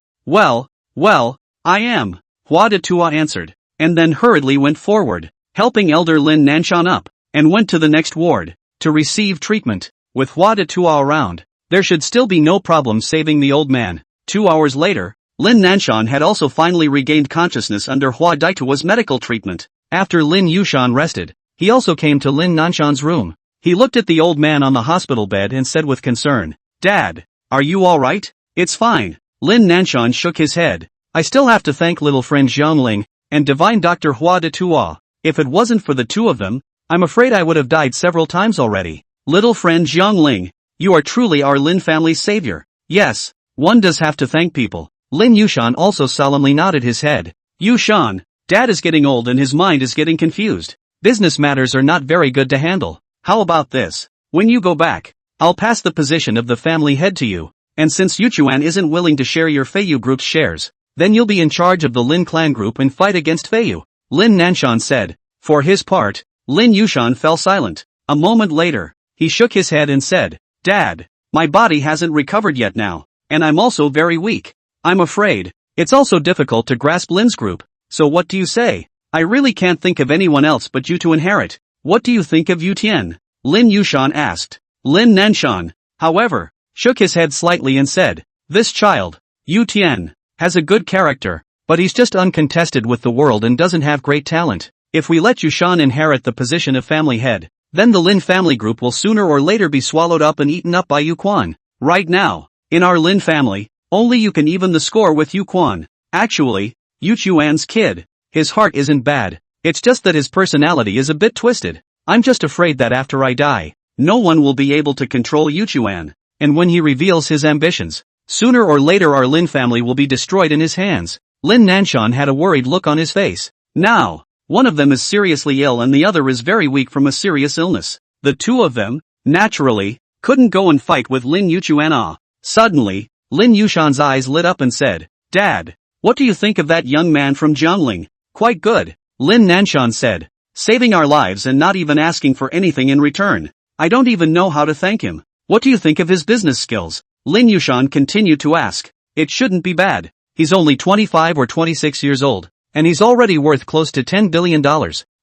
I am. Hua Da-tua answered, and then hurriedly went forward, helping elder Lin Nanshan up, and went to the next ward, to receive treatment. With Hua Da-tua around, there should still be no problem saving the old man. 2 hours later, Lin Nanshan had also finally regained consciousness under Hua Da-tua's medical treatment. After Lin Yushan rested, he also came to Lin Nanshan's room. He looked at the old man on the hospital bed and said with concern, Dad, are you alright? It's fine. Lin Nanshan shook his head. I still have to thank little friend Xiangling, and divine Dr. Hua Da-tua. If it wasn't for the two of them, I'm afraid I would have died several times already. Little friend Xiangling, you are truly our Lin family's savior. Yes, one does have to thank people. Lin Yushan also solemnly nodded his head. Yushan, Dad is getting old and his mind is getting confused. Business matters are not very good to handle. How about this? When you go back, I'll pass the position of the family head to you, and since Yuchuan isn't willing to share your Feiyu group's shares, then you'll be in charge of the Lin clan group and fight against Feiyu, Lin Nanshan said. For his part, Lin Yushan fell silent. A moment later, he shook his head and said, Dad, my body hasn't recovered yet now, and I'm also very weak. I'm afraid, it's also difficult to grasp Lin's group, so what do you say? I really can't think of anyone else but you to inherit. What do you think of Yu Tian? Lin Yushan asked. Lin Nanshan, however, shook his head slightly and said, this child, Yu Tian, has a good character, but he's just uncontested with the world and doesn't have great talent. If we let Yushan inherit the position of family head, then the Lin family group will sooner or later be swallowed up and eaten up by Yu Quan. Right now, in our Lin family, only you can even the score with Yu Quan. Actually, Yu Chuan's kid. His heart isn't bad, it's just that his personality is a bit twisted. I'm just afraid that after I die, no one will be able to control Yuchuan, and when he reveals his ambitions, sooner or later our Lin family will be destroyed in his hands. Lin Nanshan had a worried look on his face. Now, one of them is seriously ill and the other is very weak from a serious illness. The two of them, naturally, couldn't go and fight with Lin Yuchuan. Suddenly, Lin Yushan's eyes lit up and said, Dad, what do you think of that young man from Jiangling? Quite good, Lin Nanshan said. Saving our lives and not even asking for anything in return. I don't even know how to thank him. What do you think of his business skills? Lin Yushan continued to ask. It shouldn't be bad. He's only 25 or 26 years old, and he's already worth close to $10 billion,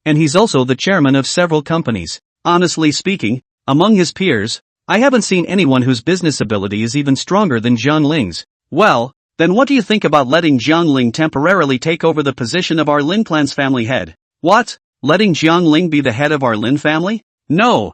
and he's also the chairman of several companies. Honestly speaking, among his peers, I haven't seen anyone whose business ability is even stronger than Jiang Ling's. Well, then what do you think about letting Jiang Ling temporarily take over the position of our Lin clan's family head? What? Letting Jiang Ling be the head of our Lin family? No.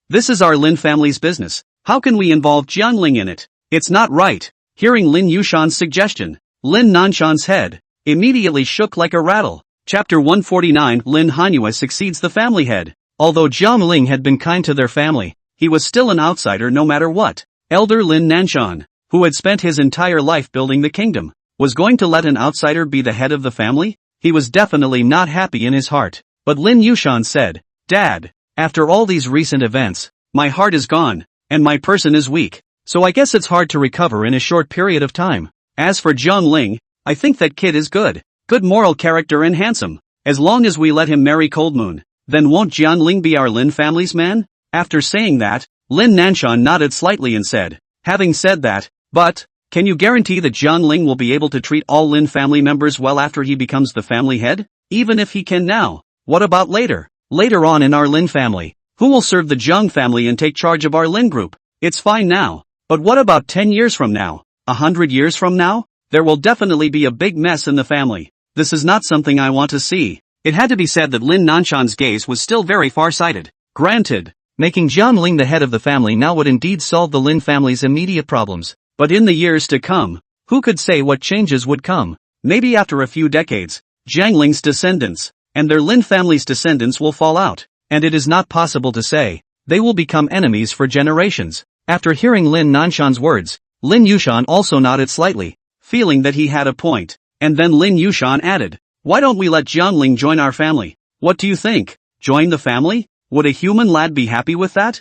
This is our Lin family's business. How can we involve Jiang Ling in it? It's not right. Hearing Lin Yushan's suggestion, Lin Nanshan's head immediately shook like a rattle. Chapter 149 Lin Hanhua succeeds the family head. Although Jiang Ling had been kind to their family, he was still an outsider no matter what. Elder Lin Nanshan, who had spent his entire life building the kingdom, was going to let an outsider be the head of the family? He was definitely not happy in his heart. But Lin Yushan said, Dad, after all these recent events, my heart is gone, and my person is weak, so I guess it's hard to recover in a short period of time. As for Jiang Ling, I think that kid is good moral character and handsome. As long as we let him marry Cold Moon, then won't Jiang Ling be our Lin family's man? After saying that, Lin Nanshan nodded slightly and said, having said that, but, can you guarantee that Jiang Ling will be able to treat all Lin family members well after he becomes the family head? Even if he can now, what about later? Later on in our Lin family, who will serve the Jiang family and take charge of our Lin group? It's fine now, but what about 10 years from now? 100 years from now? There will definitely be a big mess in the family. This is not something I want to see. It had to be said that Lin Nanshan's gaze was still very far-sighted. Granted, making Jiang Ling the head of the family now would indeed solve the Lin family's immediate problems. But in the years to come, who could say what changes would come? Maybe after a few decades, Jiang Ling's descendants, and their Lin family's descendants will fall out, and it is not possible to say. They will become enemies for generations. After hearing Lin Nanshan's words, Lin Yushan also nodded slightly. feeling that he had a point. And then Lin Yushan added, "Why don't we let Jiangling join our family? What do you think? Join the family? Would a human lad be happy with that?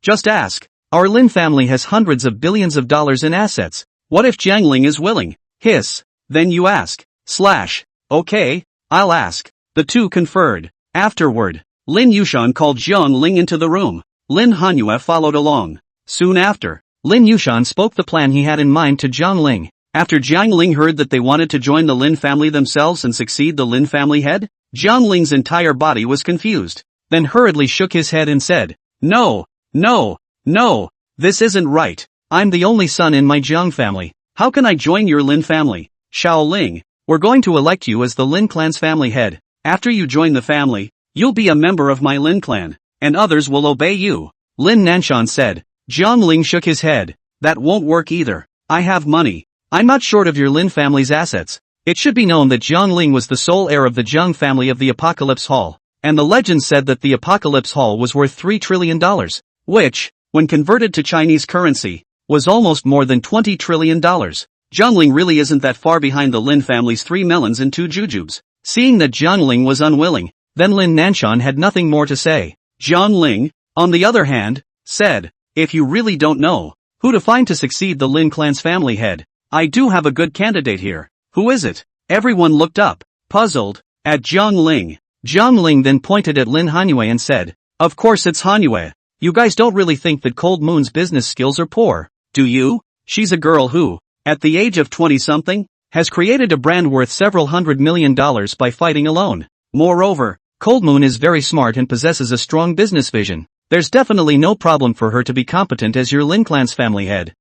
Just ask. Our Lin family has hundreds of billions of dollars in assets. What if Jiangling is willing?" Hiss. Then you ask. Okay, I'll ask. The two conferred. Afterward, Lin Yushan called Jiangling into the room. Lin Hanyue followed along. Soon after, Lin Yushan spoke the plan he had in mind to Jiangling. After Jiangling heard that they wanted to join the Lin family themselves and succeed the Lin family head, Jiangling's entire body was confused. Then hurriedly shook his head and said, No, this isn't right. I'm the only son in my Jiang family. How can I join your Lin family? Shaoling, we're going to elect you as the Lin clan's family head. After you join the family, you'll be a member of my Lin clan, and others will obey you. Lin Nanshan said. Jiangling shook his head. That won't work either. I have money. I'm not short of your Lin family's assets. It should be known that Jiangling was the sole heir of the Jiang family of the Apocalypse Hall, and the legend said that the Apocalypse Hall was worth $3 trillion, which, when converted to Chinese currency, was almost more than $20 trillion. Jiangling really isn't that far behind the Lin family's 3 melons and 2 jujubes. Seeing that Jiangling was unwilling, then Lin Nanshan had nothing more to say. Jiangling, on the other hand, said, If you really don't know who to find to succeed the Lin clan's family head, I do have a good candidate here. Who is it? Everyone looked up, puzzled, at Jiangling. Jiangling then pointed at Lin Hanyue and said, Of course it's Hanyue. You guys don't really think that Cold Moon's business skills are poor, do you? She's a girl who, at the age of 20-something, has created a brand worth several $100 million by fighting alone. Moreover, Cold Moon is very smart and possesses a strong business vision. There's definitely no problem for her to be competent as your Lin clan's family head.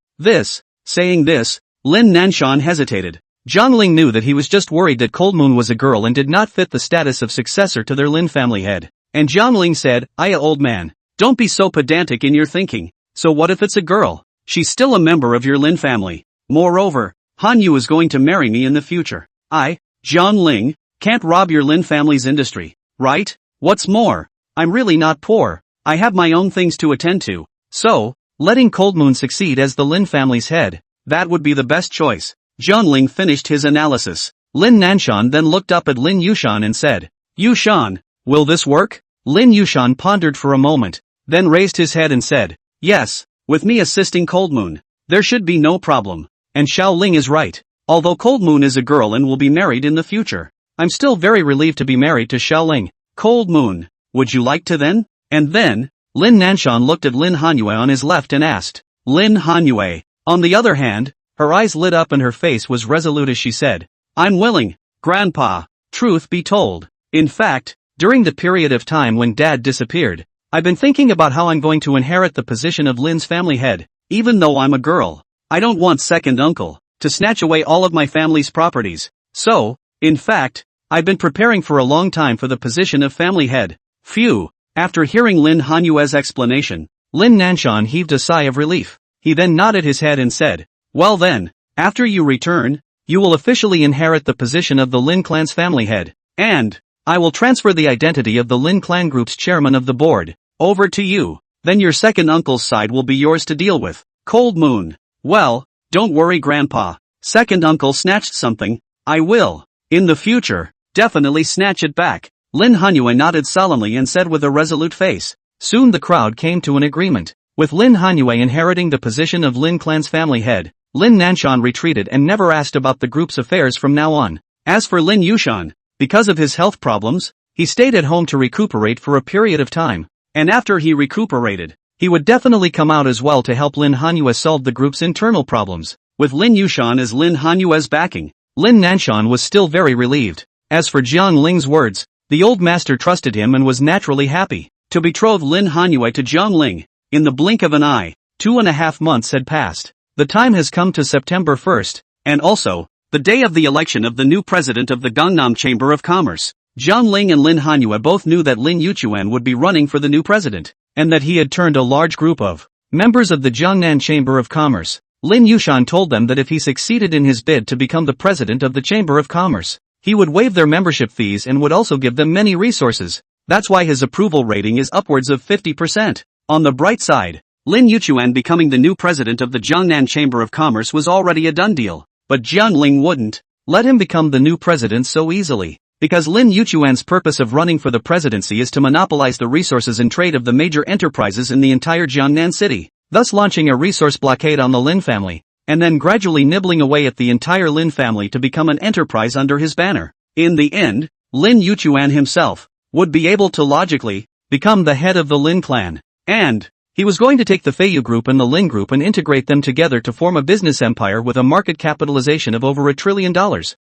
Saying this, Lin Nanshan hesitated. Jiangling knew that he was just worried that Cold Moon was a girl and did not fit the status of successor to their Lin family head. And Jiangling said, old man, don't be so pedantic in your thinking. So what if it's a girl? She's still a member of your Lin family. Moreover, Han Yu is going to marry me in the future. Jiangling, can't rob your Lin family's industry, right? What's more, I'm really not poor. I have my own things to attend to. So, letting Cold Moon succeed as the Lin family's head, that would be the best choice. Jiangling finished his analysis. Lin Nanshan then looked up at Lin Yushan and said, Yushan, will this work? Lin Yushan pondered for a moment, then raised his head and said, Yes, with me assisting Cold Moon, there should be no problem. And Shaoling is right. Although Cold Moon is a girl and will be married in the future, I'm still very relieved to be married to Shaoling. Cold Moon, would you like to then? And then, Lin Nanshan looked at Lin Hanyue on his left and asked, Lin Hanyue. On the other hand, her eyes lit up and her face was resolute as she said, I'm willing, Grandpa. Truth be told, in fact, during the period of time when Dad disappeared, I've been thinking about how I'm going to inherit the position of Lin's family head. Even though I'm a girl, I don't want second uncle to snatch away all of my family's properties. So, in fact, I've been preparing for a long time for the position of family head. Phew. After hearing Lin Hanyue's explanation, Lin Nanshan heaved a sigh of relief. He then nodded his head and said, Well then, after you return, you will officially inherit the position of the Lin clan's family head, and I will transfer the identity of the Lin clan group's chairman of the board over to you. Then your second uncle's side will be yours to deal with. Cold Moon. Well, don't worry Grandpa. Second uncle snatched something, I will, in the future, definitely snatch it back. Lin Hanyue nodded solemnly and said with a resolute face. Soon the crowd came to an agreement. With Lin Hanyue inheriting the position of Lin clan's family head, Lin Nanshan retreated and never asked about the group's affairs from now on. As for Lin Yushan, because of his health problems, he stayed at home to recuperate for a period of time. And after he recuperated, he would definitely come out as well to help Lin Hanyue solve the group's internal problems. With Lin Yushan as Lin Hanyue's backing, Lin Nanshan was still very relieved. As for Jiang Ling's words, the old master trusted him and was naturally happy to betroth Lin Hanyue to Jiang Ling. In the blink of an eye, 2.5 months had passed. The time has come to September 1st, and also, the day of the election of the new president of the Gangnam Chamber of Commerce. Jiang Ling and Lin Hanyue both knew that Lin Yuchuan would be running for the new president, and that he had turned a large group of members of the Jiangnan Chamber of Commerce. Lin Yushan told them that if he succeeded in his bid to become the president of the Chamber of Commerce, he would waive their membership fees and would also give them many resources. That's why his approval rating is upwards of 50%. On the bright side, Lin Yuchuan becoming the new president of the Jiangnan Chamber of Commerce was already a done deal. but Jiang Ling wouldn't let him become the new president so easily. Because Lin Yuchuan's purpose of running for the presidency is to monopolize the resources and trade of the major enterprises in the entire Jiangnan city, thus launching a resource blockade on the Lin family, and then gradually nibbling away at the entire Lin family to become an enterprise under his banner. In the end, Lin Yuchuan himself would be able to logically become the head of the Lin clan, and he was going to take the Feiyu group and the Lin group and integrate them together to form a business empire with a market capitalization of over $1 trillion.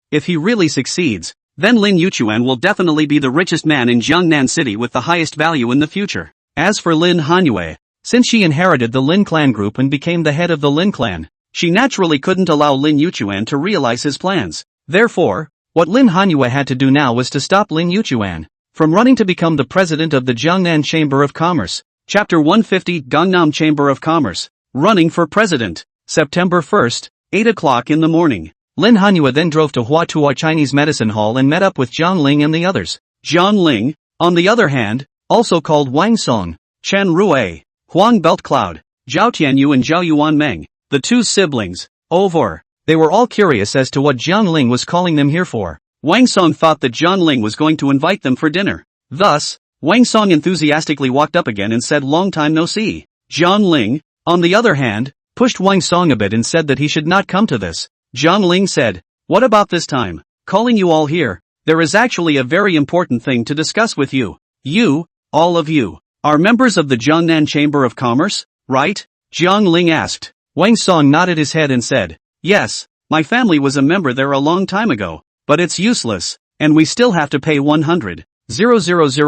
If he really succeeds, then Lin Yuchuan will definitely be the richest man in Jiangnan City with the highest value in the future. As for Lin Hanyue, since she inherited the Lin clan group and became the head of the Lin clan, she naturally couldn't allow Lin Yuchuan to realize his plans. Therefore, what Lin Hanyue had to do now was to stop Lin Yuchuan from running to become the president of the Jiangnan Chamber of Commerce. Chapter 150 Gangnam Chamber of Commerce. Running for President. September 1st, 8 o'clock in the morning. Lin Hanyue then drove to Huatua Chinese Medicine Hall and met up with Jiang Ling and the others. Jiang Ling, on the other hand, also called Wang Song, Chen Rui, Huang Belt Cloud, Zhao Tianyu and Zhao Yuan Meng, the two siblings, over. They were all curious as to what Jiang Ling was calling them here for. Wang Song thought that Jiang Ling was going to invite them for dinner. Thus, Wang Song enthusiastically walked up again and said long time no see. Jiang Ling, on the other hand, pushed Wang Song a bit and said that he should not come to this. Jiang Ling said, "What about this time? Calling you all here, there is actually a very important thing to discuss with you. You, all of you, are members of the Jiangnan Chamber of Commerce, right?" Jiang Ling asked. Wang Song nodded his head and said, "Yes, my family was a member there a long time ago, but it's useless, and we still have to pay 100,000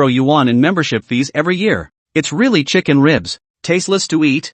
yuan in membership fees every year. It's really chicken ribs, tasteless to eat.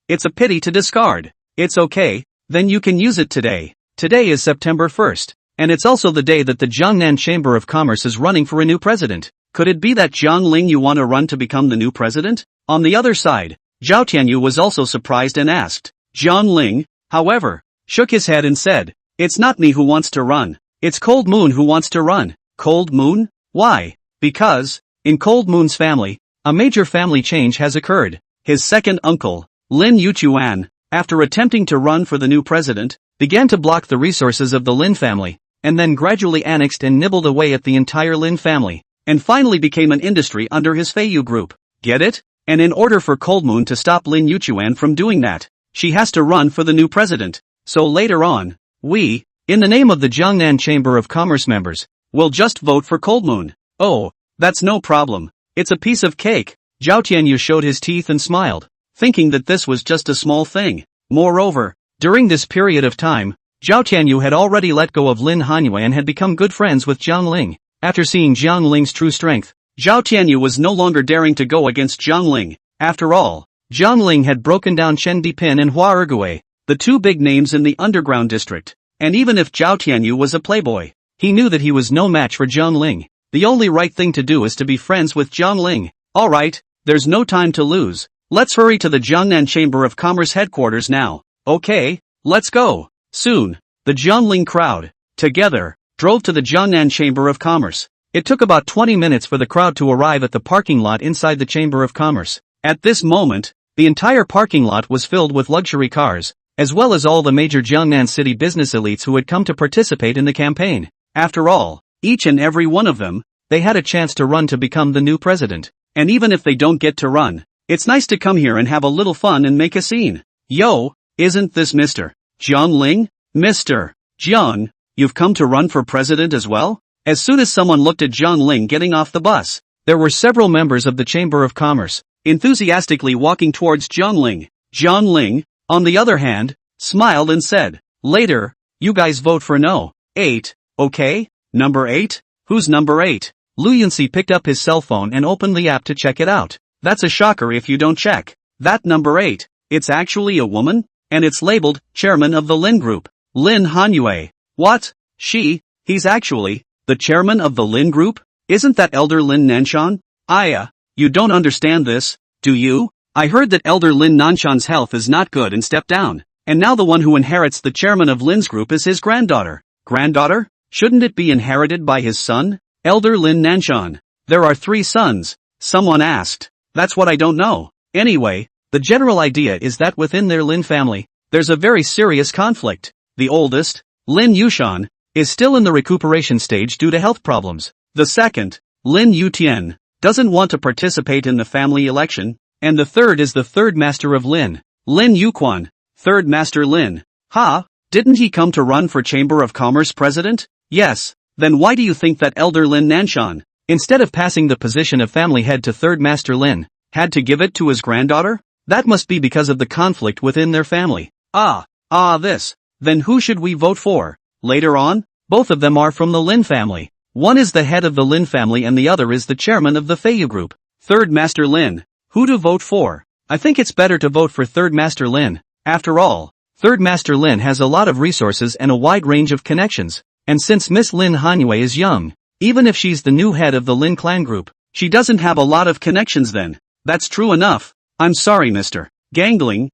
It's a pity to discard. It's okay, then you can use it today. Today is September 1st, and it's also the day that the Jiangnan Chamber of Commerce is running for a new president. Could it be that Jiang Ling you want to run to become the new president?" On the other side, Zhao Tianyu was also surprised and asked. Jiang Ling, however, shook his head and said, "It's not me who wants to run. It's Cold Moon who wants to run." Cold Moon? Why? Because, in Cold Moon's family, a major family change has occurred. His second uncle, Lin Yuchuan, after attempting to run for the new president, began to block the resources of the Lin family, and then gradually annexed and nibbled away at the entire Lin family, and finally became an industry under his Feiyu group. Get it? And in order for Cold Moon to stop Lin Yuchuan from doing that, she has to run for the new president. So later on, we, in the name of the Jiangnan Chamber of Commerce members, will just vote for Cold Moon. Oh, that's no problem. It's a piece of cake. Zhao Tianyu showed his teeth and smiled, thinking that this was just a small thing. Moreover, during this period of time, Zhao Tianyu had already let go of Lin Hanyue and had become good friends with Jiang Ling. After seeing Jiang Ling's true strength, Zhao Tianyu was no longer daring to go against Jiang Ling. After all, Jiang Ling had broken down Chen Dipin and Hua Ergui, the two big names in the underground district. And even if Zhao Tianyu was a playboy, he knew that he was no match for Jiang Ling. The only right thing to do is to be friends with Jiang Ling. Alright, there's no time to lose. Let's hurry to the Jiangnan Chamber of Commerce headquarters now. Okay, let's go. Soon, the Jiang Ling crowd, together, drove to the Jiangnan Chamber of Commerce. It took about 20 minutes for the crowd to arrive at the parking lot inside the Chamber of Commerce. At this moment, the entire parking lot was filled with luxury cars, as well as all the major Jiangnan city business elites who had come to participate in the campaign. After all, each and every one of them, they had a chance to run to become the new president. And even if they don't get to run, it's nice to come here and have a little fun and make a scene. Yo, isn't this Mr. Jiang Ling? Mr. Jiang, you've come to run for president as well? As soon as someone looked at Jiang Ling getting off the bus, there were several members of the Chamber of Commerce, enthusiastically walking towards Jiang Ling. Jiang Ling, on the other hand, smiled and said, "Later, you guys vote for no. 8, okay? Number 8? Who's number 8? Lu Yunxi picked up his cell phone and opened the app to check it out. That's a shocker if you don't check. That number 8, it's actually a woman? And it's labeled, Chairman of the Lin Group. Lin Hanyue. What? He's actually, the chairman of the Lin Group? Isn't that Elder Lin Nanshan? You don't understand this, do you? I heard that Elder Lin Nanshan's health is not good and stepped down, and now the one who inherits the chairman of Lin's group is his granddaughter. Granddaughter? Shouldn't it be inherited by his son? Elder Lin Nanshan. There are 3 sons, someone asked. That's what I don't know. Anyway, the general idea is that within their Lin family, there's a very serious conflict. the oldest, Lin Yushan, is still in the recuperation stage due to health problems. The second, Lin Yutian, doesn't want to participate in the family election, and the third is the third master of Lin, Lin Yuquan, third master Lin. Didn't he come to run for Chamber of Commerce president? Yes. Then why do you think that elder Lin Nanshan, instead of passing the position of family head to third master Lin, had to give it to his granddaughter? That must be because of the conflict within their family. This. Then who should we vote for? Later on, both of them are from the Lin family. One is the head of the Lin family and the other is the chairman of the Feiyu group. Third master Lin. Who to vote for? I think it's better to vote for third master Lin. After all, third master Lin has a lot of resources and a wide range of connections. And since Miss Lin Hanyue is young, even if she's the new head of the Lin clan group, she doesn't have a lot of connections then. That's true enough. I'm sorry Mr. Gangling,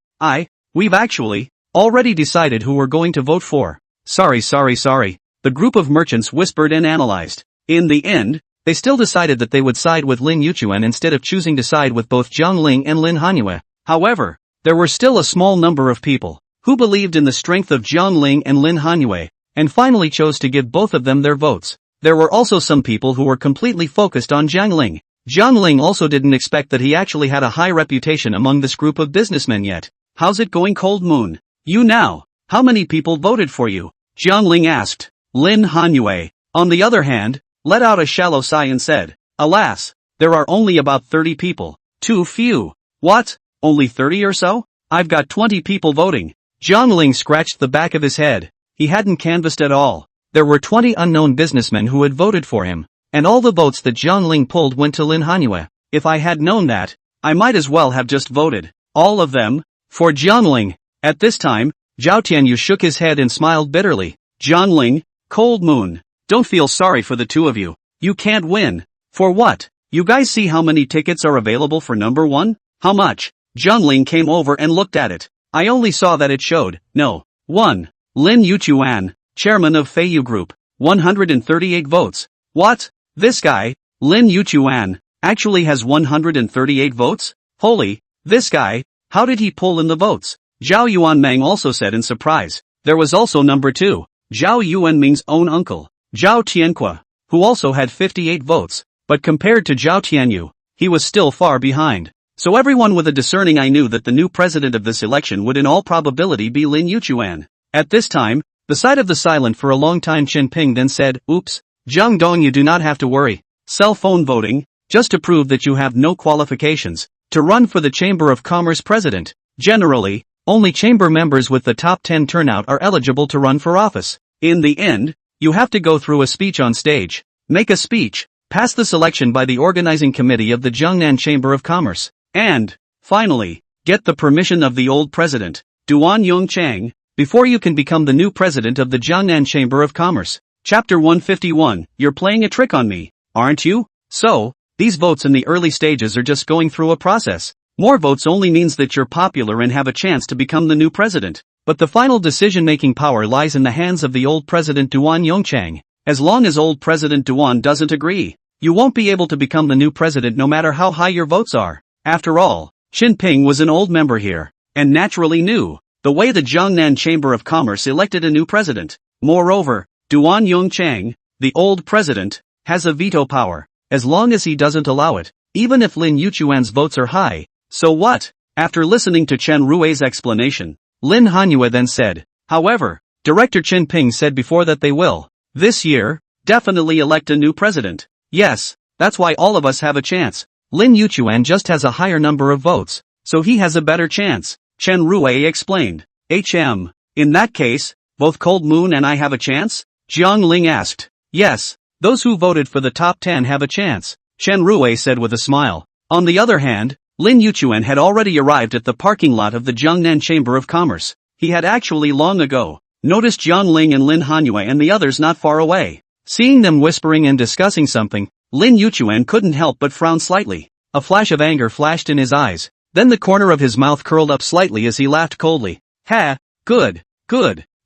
we've actually already decided who we're going to vote for. Sorry. The group of merchants whispered and analyzed. In the end, they still decided that they would side with Lin Yuchuan instead of choosing to side with both Zhang Ling and Lin Hanyue. However, there were still a small number of people who believed in the strength of Zhang Ling and Lin Hanyue, and finally chose to give both of them their votes. There were also some people who were completely focused on Zhang Ling. Zhang Ling also didn't expect that he actually had a high reputation among this group of businessmen yet. How's it going, Cold Moon? You now, how many people voted for you? Zhang Ling asked. Lin Hanyue, on the other hand, let out a shallow sigh and said, alas, there are only about 30 people. Too few. What? Only 30 or so? I've got 20 people voting. Zhang Ling scratched the back of his head. He hadn't canvassed at all. There were 20 unknown businessmen who had voted for him, and all the votes that Zhang Ling pulled went to Lin Hanyue. If I had known that, I might as well have just voted all of them for Zhang Ling. At this time, Zhao Tianyu shook his head and smiled bitterly. Zhang Ling, Cold Moon, don't feel sorry for the two of you. You can't win. For what? You guys see how many tickets are available for number one? How much? Zhang Ling came over and looked at it. I only saw that it showed, no. 1. Lin Yuchuan, chairman of Feiyu Group, 138 votes. What? This guy, Lin Yuchuan, actually has 138 votes? Holy, this guy, how did he pull in the votes? Zhao Yuanmeng also said in surprise. There was also number 2, Zhao Yuanming's own uncle, Zhao Tianqua, who also had 58 votes, but compared to Zhao Tianyu, he was still far behind. So everyone with a discerning eye knew that the new president of this election would in all probability be Lin Yuchuan. At this time, the sight of the silent for a long time Chen Ping then said, oops, Zhang Dong, you do not have to worry. Cell phone voting, just to prove that you have no qualifications to run for the Chamber of Commerce president. Generally, only chamber members with the top 10 turnout are eligible to run for office. In the end, you have to go through a speech on stage, make a speech, pass the selection by the organizing committee of the Jiangnan Chamber of Commerce, and, finally, get the permission of the old president, Duan Yongchang, before you can become the new president of the Jiangnan Chamber of Commerce. Chapter 151, You're playing a trick on me, aren't you? So, these votes in the early stages are just going through a process. More votes only means that you're popular and have a chance to become the new president. But the final decision-making power lies in the hands of the old president Duan Yongchang. As long as old president Duan doesn't agree, you won't be able to become the new president no matter how high your votes are. After all, Xin Ping was an old member here, and naturally knew the way the Jiangnan Chamber of Commerce elected a new president. Moreover, Duan Yongchang, the old president, has a veto power, as long as he doesn't allow it, even if Lin Yuchuan's votes are high. So what? After listening to Chen Rui's explanation, Lin Hanyue then said, however, Director Chen Ping said before that they will, this year, definitely elect a new president. Yes, that's why all of us have a chance. Lin Yuchuan just has a higher number of votes, so he has a better chance, Chen Rui explained. In that case, both Cold Moon and I have a chance? Jiang Ling asked. Yes, those who voted for the top 10 have a chance, Chen Rui said with a smile. On the other hand, Lin Yuchuan had already arrived at the parking lot of the Jiangnan Chamber of Commerce. He had actually long ago noticed Jiang Ling and Lin Hanyue and the others not far away. Seeing them whispering and discussing something, Lin Yuchuan couldn't help but frown slightly. A flash of anger flashed in his eyes, then the corner of his mouth curled up slightly as he laughed coldly. Ha, good,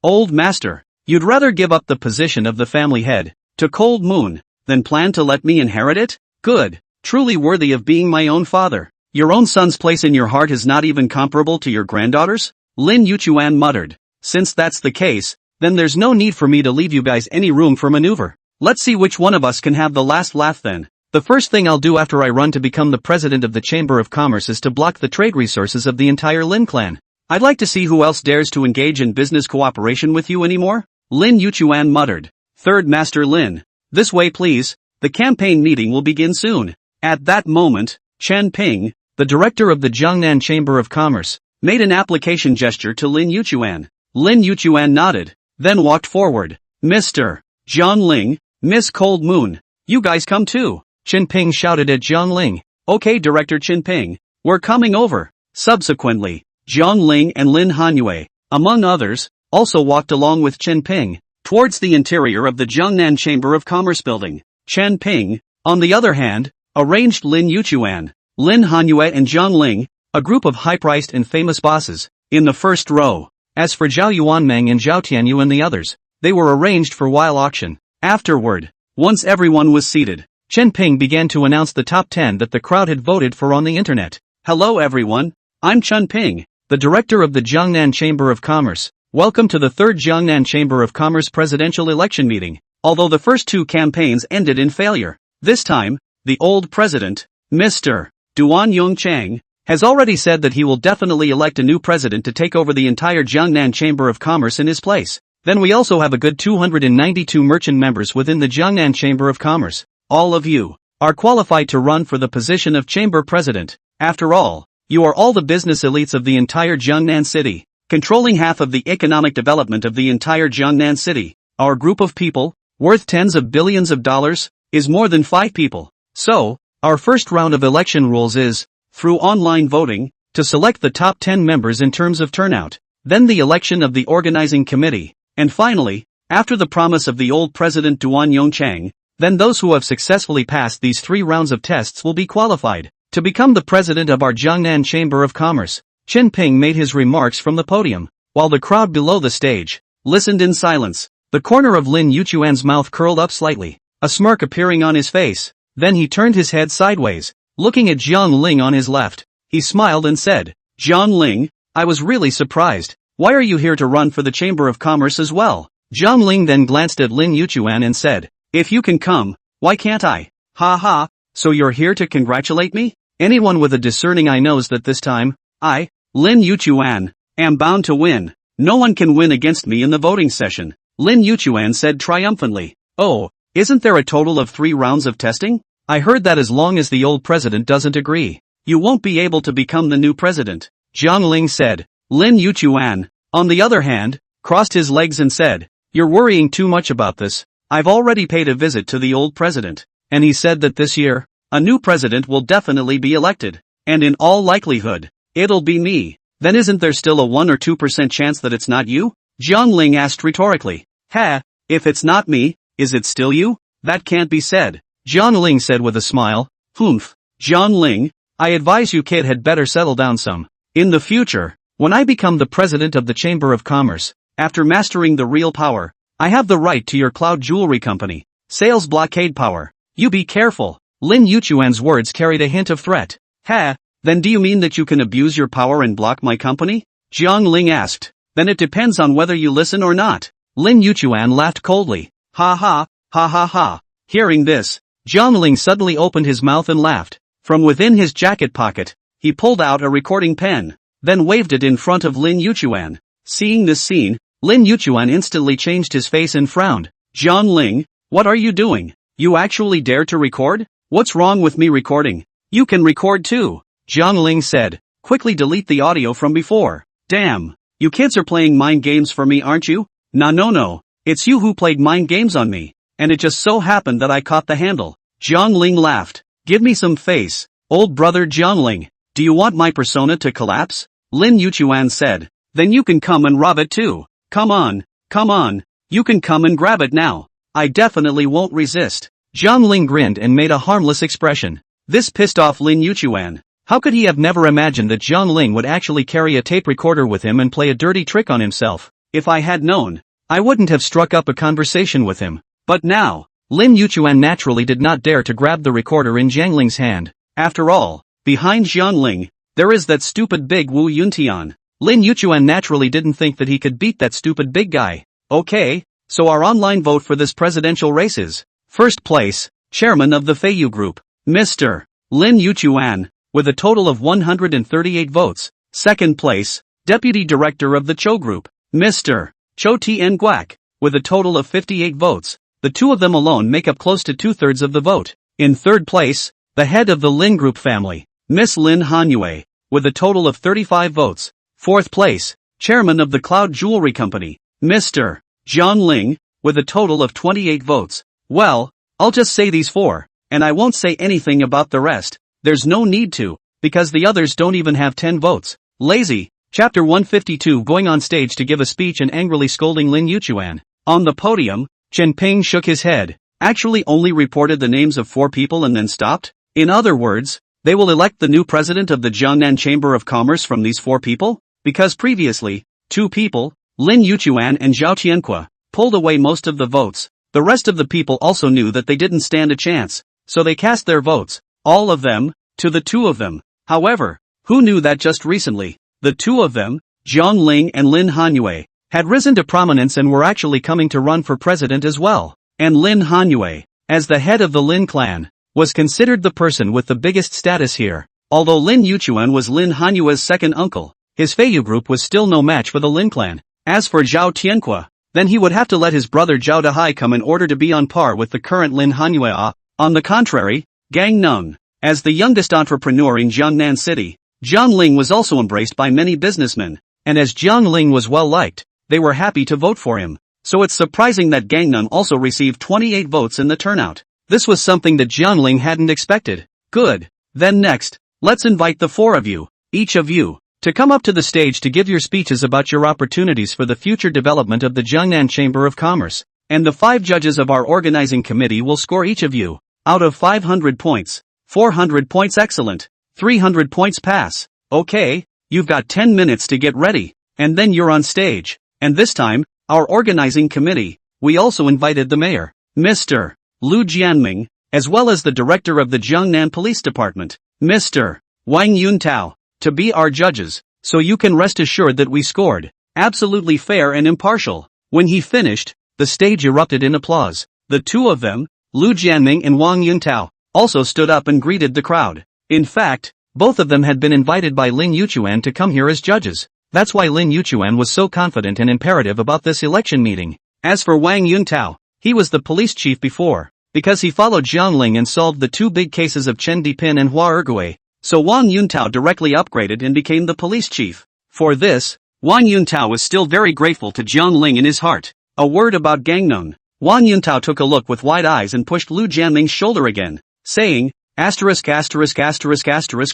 old master. You'd rather give up the position of the family head to Cold Moon than plan to let me inherit it? Good, truly worthy of being my own father. Your own son's place in your heart is not even comparable to your granddaughter's? Lin Yuchuan muttered. Since that's the case, Then there's no need for me to leave you guys any room for maneuver. Let's see which one of us can have the last laugh then. The first thing I'll do after I run to become the president of the Chamber of Commerce is to block the trade resources of the entire Lin clan. I'd like to see who else dares to engage in business cooperation with you anymore. Lin Yuchuan muttered. Third Master Lin. This way please, the campaign meeting will begin soon. At that moment, Chen Ping, the director of the Jiangnan Chamber of Commerce, made an application gesture to Lin Yuchuan. Lin Yuchuan nodded, then walked forward. Mr. Jiangling, Miss Cold Moon, you guys come too. Chen Ping shouted at Jiangling. Okay Director Chen Ping, we're coming over. Subsequently, Jiangling and Lin Hanyue, among others, also walked along with Chen Ping, towards the interior of the Jiangnan Chamber of Commerce building. Chen Ping, on the other hand, arranged Lin Yuchuan, Lin Hanyue and Jiangling, a group of high-priced and famous bosses, in the first row. As for Zhao Yuanmeng and Zhao Tianyu and the others, they were arranged for while auction. Afterward, once everyone was seated, Chen Ping began to announce the top 10 that the crowd had voted for on the internet. Hello everyone, I'm Chen Ping, the director of the Jiangnan Chamber of Commerce. Welcome to the 3rd Jiangnan Chamber of Commerce presidential election meeting. Although the first 2 campaigns ended in failure, this time, the old president, Mr. Duan Yongchang, has already said that he will definitely elect a new president to take over the entire Jiangnan Chamber of Commerce in his place. Then we also have a good 292 merchant members within the Jiangnan Chamber of Commerce. All of you are qualified to run for the position of chamber president. After all, you are all the business elites of the entire Jiangnan city, controlling half of the economic development of the entire Jiangnan city. Our group of people, worth tens of billions of dollars, is more than 5 people. So, our first round of election rules is, through online voting, to select the top 10 members in terms of turnout, then the election of the organizing committee, and finally, after the promise of the old president Duan Yongchang, then those who have successfully passed these 3 rounds of tests will be qualified to become the president of our Jiangnan Chamber of Commerce. Chen Ping made his remarks from the podium, while the crowd below the stage listened in silence. The corner of Lin Yuchuan's mouth curled up slightly, a smirk appearing on his face. Then he turned his head sideways, looking at Jiangling on his left. He smiled and said, Jiangling, I was really surprised. Why are you here to run for the Chamber of Commerce as well? Jiangling then glanced at Lin Yuchuan and said, if you can come, why can't I? Ha ha, so you're here to congratulate me? Anyone with a discerning eye knows that this time, I, Lin Yuchuan, am bound to win. No one can win against me in the voting session. Lin Yuchuan said triumphantly. Oh, isn't there a total of 3 rounds of testing? I heard that as long as the old president doesn't agree, you won't be able to become the new president. Jiangling said. Lin Yuchuan, on the other hand, crossed his legs and said, you're worrying too much about this. I've already paid a visit to the old president, and he said that this year, a new president will definitely be elected, and in all likelihood, it'll be me. Then isn't there still a 1 or 2% chance that it's not you? Jiangling asked rhetorically. Ha, if it's not me, is it still you? That can't be said. Jiangling said with a smile. Humph, Jiangling, I advise you kid had better settle down some. In the future, when I become the president of the Chamber of Commerce, after mastering the real power, I have the right to your cloud jewelry company, sales blockade power. You be careful. Lin Yuchuan's words carried a hint of threat. Ha, then do you mean that you can abuse your power and block my company? Jiangling asked. Then it depends on whether you listen or not. Lin Yuchuan laughed coldly. Ha ha, ha ha ha. Hearing this, Jiangling suddenly opened his mouth and laughed. From within his jacket pocket, he pulled out a recording pen, then waved it in front of Lin Yuchuan. Seeing this scene, Lin Yuchuan instantly changed his face and frowned. Jiangling, what are you doing? You actually dare to record? What's wrong with me recording? You can record too, Jiangling said. Quickly delete the audio from before. Damn, you kids are playing mind games for me, aren't you? Nah, no, it's you who played mind games on me, and it just so happened that I caught the handle. Jiangling laughed. Give me some face, old brother Jiangling. Do you want my persona to collapse? Lin Yuchuan said. Then you can come and rob it too. Come on, you can come and grab it now. I definitely won't resist. Jiangling grinned and made a harmless expression. This pissed off Lin Yuchuan. How could he have never imagined that Jiangling would actually carry a tape recorder with him and play a dirty trick on himself? If I had known, I wouldn't have struck up a conversation with him. But now, Lin Yuchuan naturally did not dare to grab the recorder in Jiangling's hand. After all, behind Jiangling, there is that stupid big Wu Yuntian. Lin Yuchuan naturally didn't think that he could beat that stupid big guy. Okay, so our online vote for this presidential race is: first place, chairman of the Feiyu Group, Mr. Lin Yuchuan, with a total of 138 votes. Second place, deputy director of the Cho Group, Mr. Cho Tien-guak, with a total of 58 votes. The two of them alone make up close to 2/3 of the vote. In third place, the head of the Lin Group family, Miss Lin Hanyue, with a total of 35 votes. Fourth place, chairman of the Cloud Jewelry Company, Mr. Zhang Ling, with a total of 28 votes. Well, I'll just say these four, and I won't say anything about the rest. There's no need to, because the others don't even have 10 votes. Lazy. Chapter 152. Going on stage to give a speech and angrily scolding Lin Yuchuan. On the podium, Chen Ping shook his head. Actually only reported the names of 4 people and then stopped? In other words, they will elect the new president of the Jiangnan Chamber of Commerce from these 4 people? Because previously, 2 people, Lin Yuchuan and Zhao Tianqua, pulled away most of the votes. The rest of the people also knew that they didn't stand a chance, so they cast their votes, all of them, to the 2 of them. However, who knew that just recently, the 2 of them, Zhang Ling and Lin Hanyue, had risen to prominence and were actually coming to run for president as well. And Lin Hanyue, as the head of the Lin clan, was considered the person with the biggest status here. Although Lin Yuchuan was Lin Hanyue's second uncle, his Feiyu Group was still no match for the Lin clan. As for Zhao Tianqua, then he would have to let his brother Zhao Dahai come in order to be on par with the current Lin Hanyue. On the contrary, Gang Nung, as the youngest entrepreneur in Jiangnan City, Zhang Ling was also embraced by many businessmen, and as Zhang Ling was well liked, they were happy to vote for him. So it's surprising that Gang Nung also received 28 votes in the turnout. This was something that Zhang Ling hadn't expected. Good. Then next, let's invite the 4 of you, each of you, to come up to the stage to give your speeches about your opportunities for the future development of the Jiangnan Chamber of Commerce. And the 5 judges of our organizing committee will score each of you, out of 500 points, 400 points excellent, 300 points pass. Okay, you've got 10 minutes to get ready, and then you're on stage. And this time, our organizing committee, we also invited the mayor, Mr. Lu Jianming, as well as the director of the Jiangnan Police Department, Mr. Wang Yuntao, to be our judges, so you can rest assured that we scored absolutely fair and impartial. When he finished, the stage erupted in applause. The 2 of them, Lu Jianming and Wang Yuntao, also stood up and greeted the crowd. In fact, both of them had been invited by Lin Yuchuan to come here as judges. That's why Lin Yuchuan was so confident and imperative about this election meeting. As for Wang Yuntao, he was the police chief before, because he followed Zhang Ling and solved the 2 big cases of Chen Dipin and Hua Ergui. So Wang Yuntao directly upgraded and became the police chief. For this, Wang Yuntao was still very grateful to Zhang Ling in his heart. A word about Gang Nung. Wang Yuntao took a look with wide eyes and pushed Lu Jianming's shoulder again, saying, *******,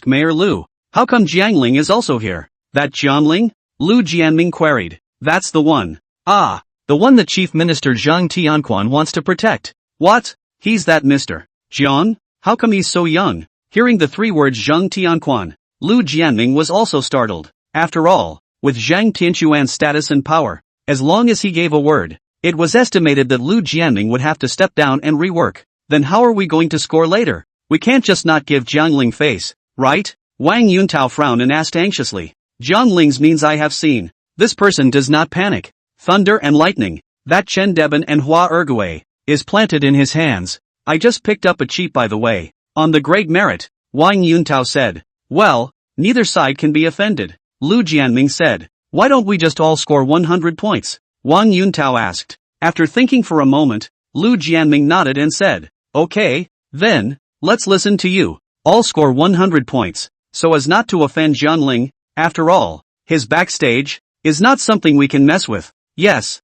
Mayor Lu. How come Jiang Ling is also here? That Zhang Ling? Lu Jianming queried. That's the one. Ah, the one that Chief Minister Zhang Tianquan wants to protect. What? He's that Mr. Zhang? How come he's so young? Hearing the 3 words Zhang Tianquan, Lu Jianming was also startled. After all, with Zhang Tianquan's status and power, as long as he gave a word, it was estimated that Lu Jianming would have to step down and rework. Then how are we going to score later? We can't just not give Jiang Ling face, right? Wang Yuntao frowned and asked anxiously. Jiang Ling's means I have seen. This person does not panic. Thunder and lightning, that Chen Debin and Hua Ergui, is planted in his hands. I just picked up a cheat by the way. On the great merit, Wang Yuntao said. Well, neither side can be offended. Lu Jianming said. Why don't we just all score 100 points? Wang Yuntao asked. After thinking for a moment, Lu Jianming nodded and said. Okay, then, let's listen to you. All score 100 points, so as not to offend Zhang Ling. After all, his backstage is not something we can mess with. Yes,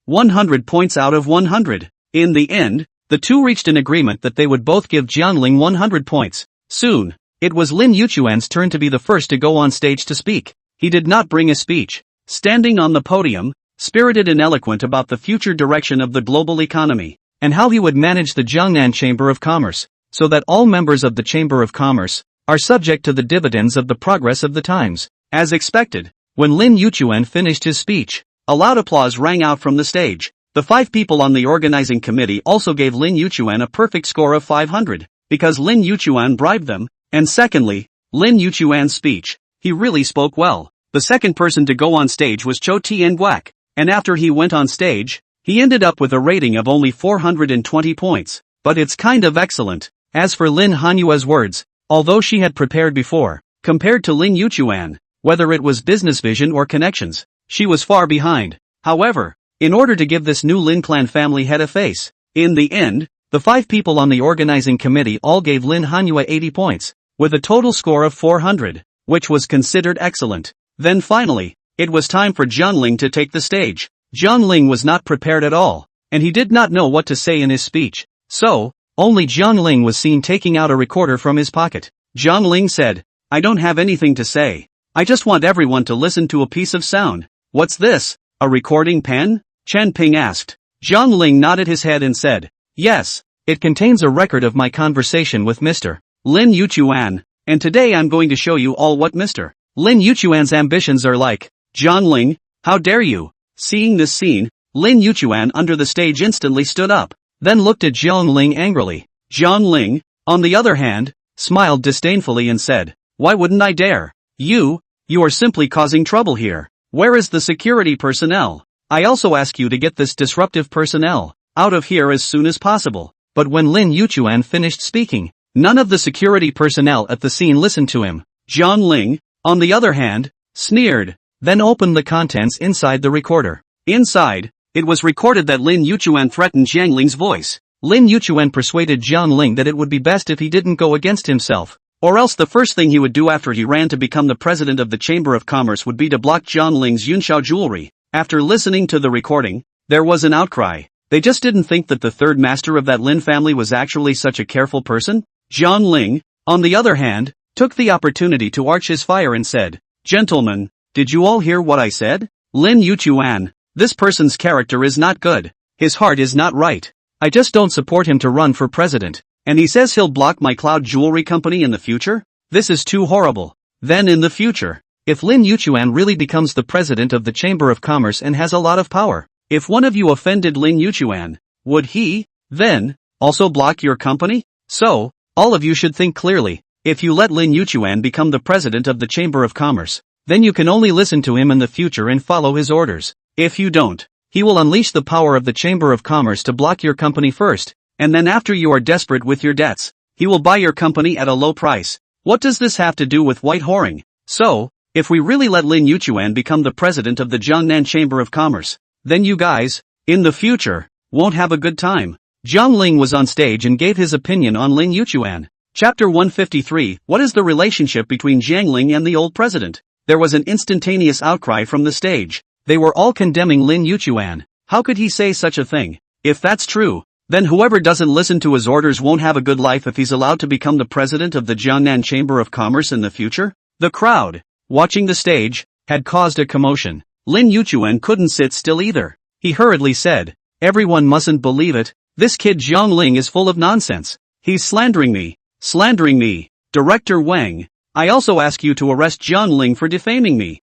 100 points out of 100. In the end, the 2 reached an agreement that they would both give Jiang Ling 100 points. Soon, it was Lin Yuchuan's turn to be the first to go on stage to speak. He did not bring a speech. Standing on the podium, spirited and eloquent about the future direction of the global economy, and how he would manage the Jiangnan Chamber of Commerce, so that all members of the Chamber of Commerce are subject to the dividends of the progress of the times. As expected, when Lin Yuchuan finished his speech, a loud applause rang out from the stage. The 5 people on the organizing committee also gave Lin Yuchuan a perfect score of 500, because Lin Yuchuan bribed them, and secondly, Lin Yuchuan's speech, he really spoke well. The second person to go on stage was Cho Tien-guak. and after he went on stage, he ended up with a rating of only 420 points. But it's kind of excellent. As for Lin Hanhua's words, although she had prepared before, compared to Lin Yuchuan, whether it was business vision or connections, she was far behind. However, in order to give this new Lin clan family head a face, in the end, the 5 people on the organizing committee all gave Lin Hanhua 80 points, with a total score of 400, which was considered excellent. Then finally, it was time for Jiangling to take the stage. Jiangling was not prepared at all, and he did not know what to say in his speech. So, only Jiangling was seen taking out a recorder from his pocket. Jiangling said, "I don't have anything to say. I just want everyone to listen to a piece of sound." "What's this? A recording pen?" Chen Ping asked. Jiangling nodded his head and said, "Yes, it contains a record of my conversation with Mr. Lin Yuchuan, and today I'm going to show you all what Mr. Lin Yuchuan's ambitions are like." "Jiangling, how dare you?" Seeing this scene, Lin Yuchuan under the stage instantly stood up, then looked at Jiangling angrily. Jiangling, on the other hand, smiled disdainfully and said, "Why wouldn't I dare? You are simply causing trouble here. Where is the security personnel? I also ask you to get this disruptive personnel out of here as soon as possible." But when Lin Yuchuan finished speaking, none of the security personnel at the scene listened to him. Jiangling, on the other hand, sneered, then opened the contents inside the recorder. Inside, it was recorded that Lin Yuchuan threatened Jiangling's voice. Lin Yuchuan persuaded Jiangling that it would be best if he didn't go against himself, or else the first thing he would do after he ran to become the president of the Chamber of Commerce would be to block Jiangling's Yunxiao jewelry. After listening to the recording, there was an outcry. They just didn't think that the third master of that Lin family was actually such a careful person. Jiangling, on the other hand, took the opportunity to arch his fire and said, "Gentlemen, did you all hear what I said? Lin Yuchuan, this person's character is not good. His heart is not right. I just don't support him to run for president. And he says he'll block my cloud jewelry company in the future? This is too horrible. Then in the future, if Lin Yuchuan really becomes the president of the Chamber of Commerce and has a lot of power, if one of you offended Lin Yuchuan, would he, then, also block your company? So, all of you should think clearly. If you let Lin Yuchuan become the president of the Chamber of Commerce, then you can only listen to him in the future and follow his orders. If you don't, he will unleash the power of the Chamber of Commerce to block your company first, and then after you are desperate with your debts, he will buy your company at a low price. What does this have to do with white whoring? So, if we really let Lin Yuchuan become the president of the Jiangnan Chamber of Commerce, then you guys, in the future, won't have a good time." Jiangling was on stage and gave his opinion on Lin Yuchuan. Chapter 153, What is the relationship between Jiangling and the old president? There was an instantaneous outcry from the stage. They were all condemning Lin Yuchuan. How could he say such a thing? If that's true, then whoever doesn't listen to his orders won't have a good life if he's allowed to become the president of the Jiangnan Chamber of Commerce in the future? The crowd, watching the stage, had caused a commotion. Lin Yuchuan couldn't sit still either. He hurriedly said, "Everyone mustn't believe it. This kid Jiangling is full of nonsense. He's slandering me. Slandering me. Director Wang, I also ask you to arrest Jiangling for defaming me."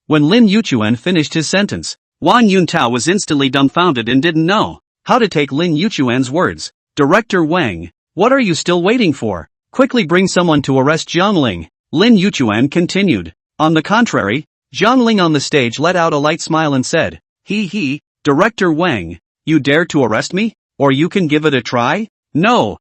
When Lin Yuchuan finished his sentence, Wang Yuntao was instantly dumbfounded and didn't know how to take Lin Yuchuan's words. "Director Wang, what are you still waiting for? Quickly bring someone to arrest Jiangling." Lin Yuchuan continued. On the contrary, Jiangling on the stage let out a light smile and said, He, Director Wang, you dare to arrest me? Or you can give it a try?" No,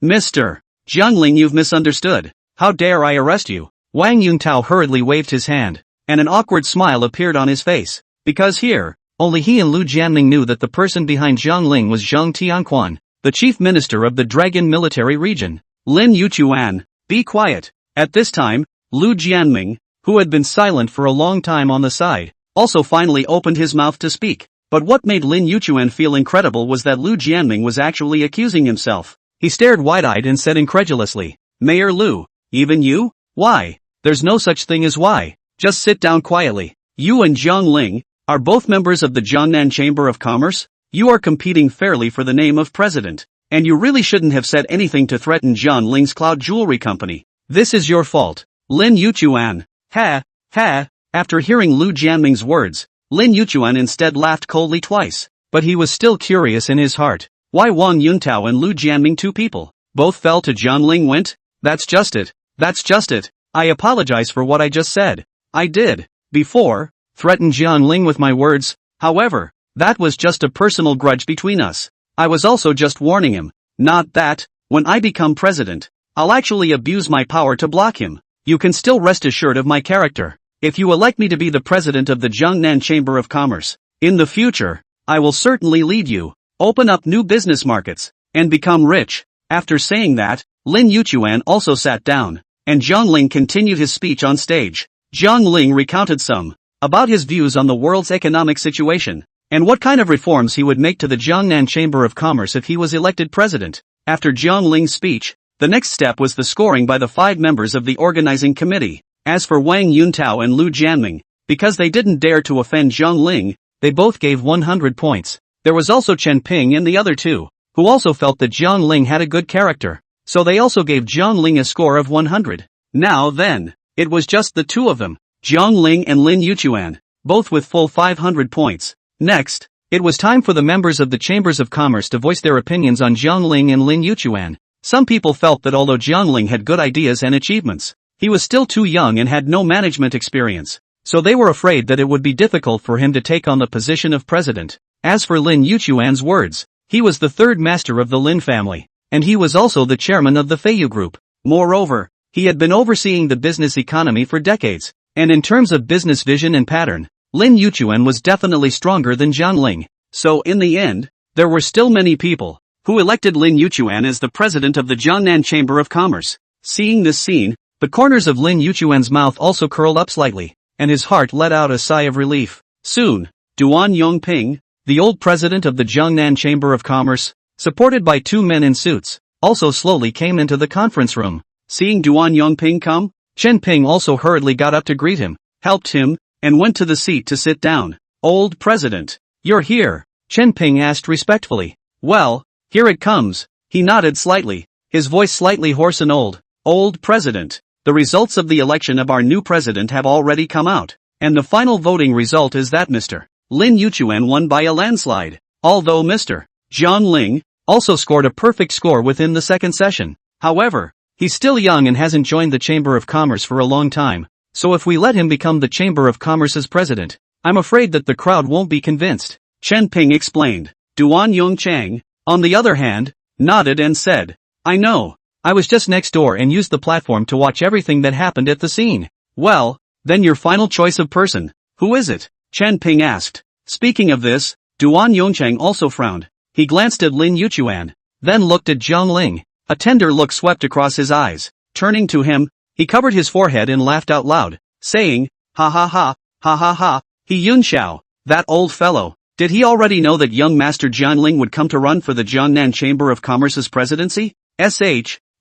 Mr. Jiangling, you've misunderstood. How dare I arrest you?" Wang Yuntao hurriedly waved his hand, and an awkward smile appeared on his face. Because here, only he and Lu Jianming knew that the person behind Jiangling was Zhang Tianquan, the chief minister of the Dragon Military Region. Lin Yuchuan, be quiet. At this time, Lu Jianming, who had been silent for a long time on the side, also finally opened his mouth to speak. But what made Lin Yuchuan feel incredible was that Lu Jianming was actually accusing himself. He stared wide-eyed and said incredulously, "Mayor Lu, even you? Why? There's no such thing as why. Just sit down quietly. You and Jiangling are both members of the Jiangnan Chamber of Commerce. You are competing fairly for the name of president, and you really shouldn't have said anything to threaten Jiangling's cloud jewelry company. This is your fault." Lin Yuchuan, ha. After hearing Lu Jianming's words, Lin Yuchuan instead laughed coldly twice. But he was still curious in his heart. Why Wang Yuntao and Lu Jianming, two people, both fell to Jiangling went? That's just it. I apologize for what I just said. I did, before, threaten Jiang Ling with my words. However, that was just a personal grudge between us. I was also just warning him. Not that, when I become president, I'll actually abuse my power to block him. You can still rest assured of my character. If you elect me to be the president of the Jiangnan Chamber of Commerce, in the future, I will certainly lead you, open up new business markets, and become rich. After saying that, Lin Yuchuan also sat down, and Jiang Ling continued his speech on stage. Jiang Ling recounted some about his views on the world's economic situation, and what kind of reforms he would make to the Jiangnan Chamber of Commerce if he was elected president. After Jiang Ling's speech, the next step was the scoring by the 5 members of the organizing committee. As for Wang Yuntao and Lu Jianming, because they didn't dare to offend Jiang Ling, they both gave 100 points. There was also Chen Ping and the other 2, who also felt that Jiang Ling had a good character, so they also gave Jiang Ling a score of 100. Now then, it was just the 2 of them, Jiang Ling and Lin Yuchuan, both with full 500 points. Next, it was time for the members of the Chambers of Commerce to voice their opinions on Jiang Ling and Lin Yuchuan. Some people felt that although Jiang Ling had good ideas and achievements, he was still too young and had no management experience, so they were afraid that it would be difficult for him to take on the position of president. As for Lin Yuchuan's words, he was the 3rd master of the Lin family, and he was also the chairman of the Feiyu Group. Moreover, he had been overseeing the business economy for decades, and in terms of business vision and pattern, Lin Yuchuan was definitely stronger than Jiang Ling. So in the end, there were still many people who elected Lin Yuchuan as the president of the Jiangnan Chamber of Commerce. Seeing this scene, the corners of Lin Yuchuan's mouth also curled up slightly, and his heart let out a sigh of relief. Soon, Duan Yongping, the old president of the Jiangnan Chamber of Commerce, supported by 2 men in suits, also slowly came into the conference room. Seeing Duan Yongping come, Chen Ping also hurriedly got up to greet him, helped him, and went to the seat to sit down. Old president, you're here, Chen Ping asked respectfully. Well, here it comes. He nodded slightly, his voice slightly hoarse and old. Old president, the results of the election of our new president have already come out, and the final voting result is that Mr. Lin Yuchuan won by a landslide, although Mr. Jiang Ling also scored a perfect score within the second session. However, he's still young and hasn't joined the Chamber of Commerce for a long time, so if we let him become the Chamber of Commerce's president, I'm afraid that the crowd won't be convinced, Chen Ping explained. Duan Yongchang, on the other hand, nodded and said, I know. I was just next door and used the platform to watch everything that happened at the scene. Well, then your final choice of person, who is it? Chen Ping asked. Speaking of this, Duan Yongchang also frowned. He glanced at Lin Yuchuan, then looked at Jiang Ling. A tender look swept across his eyes. Turning to him, he covered his forehead and laughed out loud, saying, ha ha ha, ha ha ha, He Yunxiao, that old fellow. Did he already know that young Master Jiang Ling would come to run for the Jiangnan Chamber of Commerce's presidency?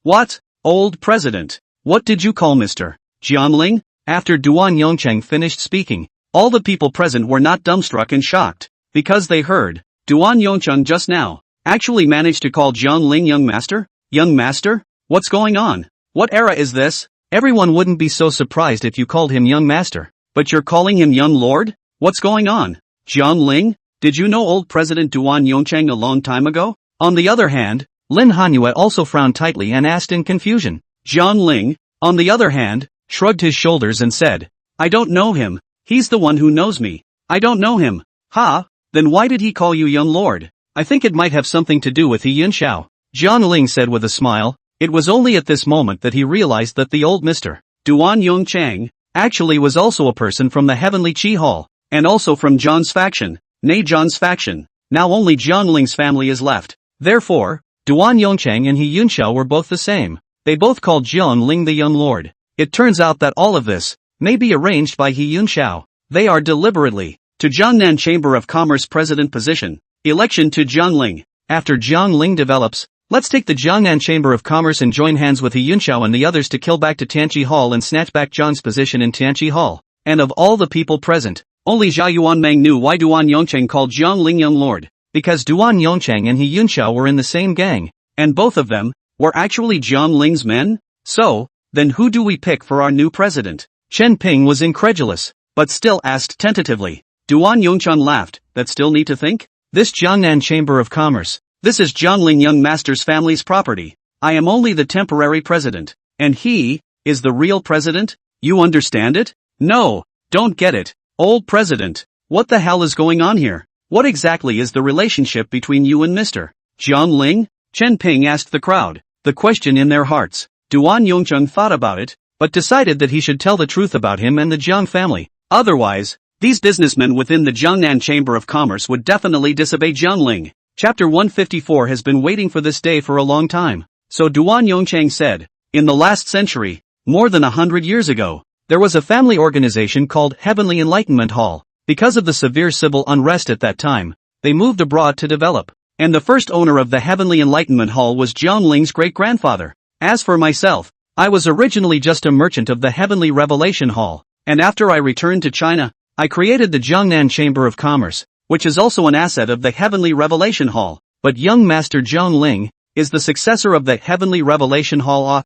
What? Old president. What did you call Mr. Jiang Ling? After Duan Yongchang finished speaking, all the people present were not dumbstruck and shocked, because they heard, Duan Yongchang just now, actually managed to call Jiang Ling young master? Young master? What's going on? What era is this? Everyone wouldn't be so surprised if you called him young master, but you're calling him young lord? What's going on? Jiang Ling? Did you know old President Duan Yongchang a long time ago? On the other hand, Lin Hanyue also frowned tightly and asked in confusion. Jiang Ling, on the other hand, shrugged his shoulders and said, I don't know him. He's the one who knows me. I don't know him. Ha? Then why did he call you young lord? I think it might have something to do with He Yunxiao, Jiang Ling said with a smile. It was only at this moment that he realized that the old Mr. Duan Yongchang actually was also a person from the heavenly Qi Hall, and also from Zhang's faction, nay Zhang's faction. Now only Jiang Ling's family is left. Therefore, Duan Yongchang and He Yunxiao were both the same. They both called Jiang Ling the young lord. It turns out that all of this may be arranged by He Yunxiao. They are deliberately to Jiangnan Chamber of Commerce president position. Election to Jiang Ling. After Jiang Ling develops, let's take the Jiangnan Chamber of Commerce and join hands with He Yunxiao and the others to kill back to Tianqi Hall and snatch back Zhang's position in Tianqi Hall. And of all the people present, only Zhao Yuanmeng knew why Duan Yongchang called Jiang Ling young lord. Because Duan Yongchang and He Yunxiao were in the same gang, and both of them were actually Jiang Ling's men? So, then who do we pick for our new president? Chen Ping was incredulous, but still asked tentatively. Duan Yongchang laughed, that still need to think? This Jiangnan Chamber of Commerce, this is Jiang Ling young master's family's property. I am only the temporary president, and he is the real president? You understand it? No, don't get it. Old president, what the hell is going on here? What exactly is the relationship between you and Mr. Jiangling? Chen Ping asked the crowd, the question in their hearts. Duan Yongcheng thought about it, but decided that he should tell the truth about him and the Jiang family. Otherwise, these businessmen within the Jiangnan Chamber of Commerce would definitely disobey Jiangling. Chapter 154 has been waiting for this day for a long time. So Duan Yongcheng said, in the last century, more than 100 years ago, there was a family organization called Heavenly Enlightenment Hall. Because of the severe civil unrest at that time, they moved abroad to develop. And the first owner of the Heavenly Enlightenment Hall was Jiangling's great-grandfather. As for myself, I was originally just a merchant of the Heavenly Revelation Hall, and after I returned to China, I created the Jiangnan Chamber of Commerce, which is also an asset of the Heavenly Revelation Hall. But young Master Jiangling is the successor of the Heavenly Revelation Hall.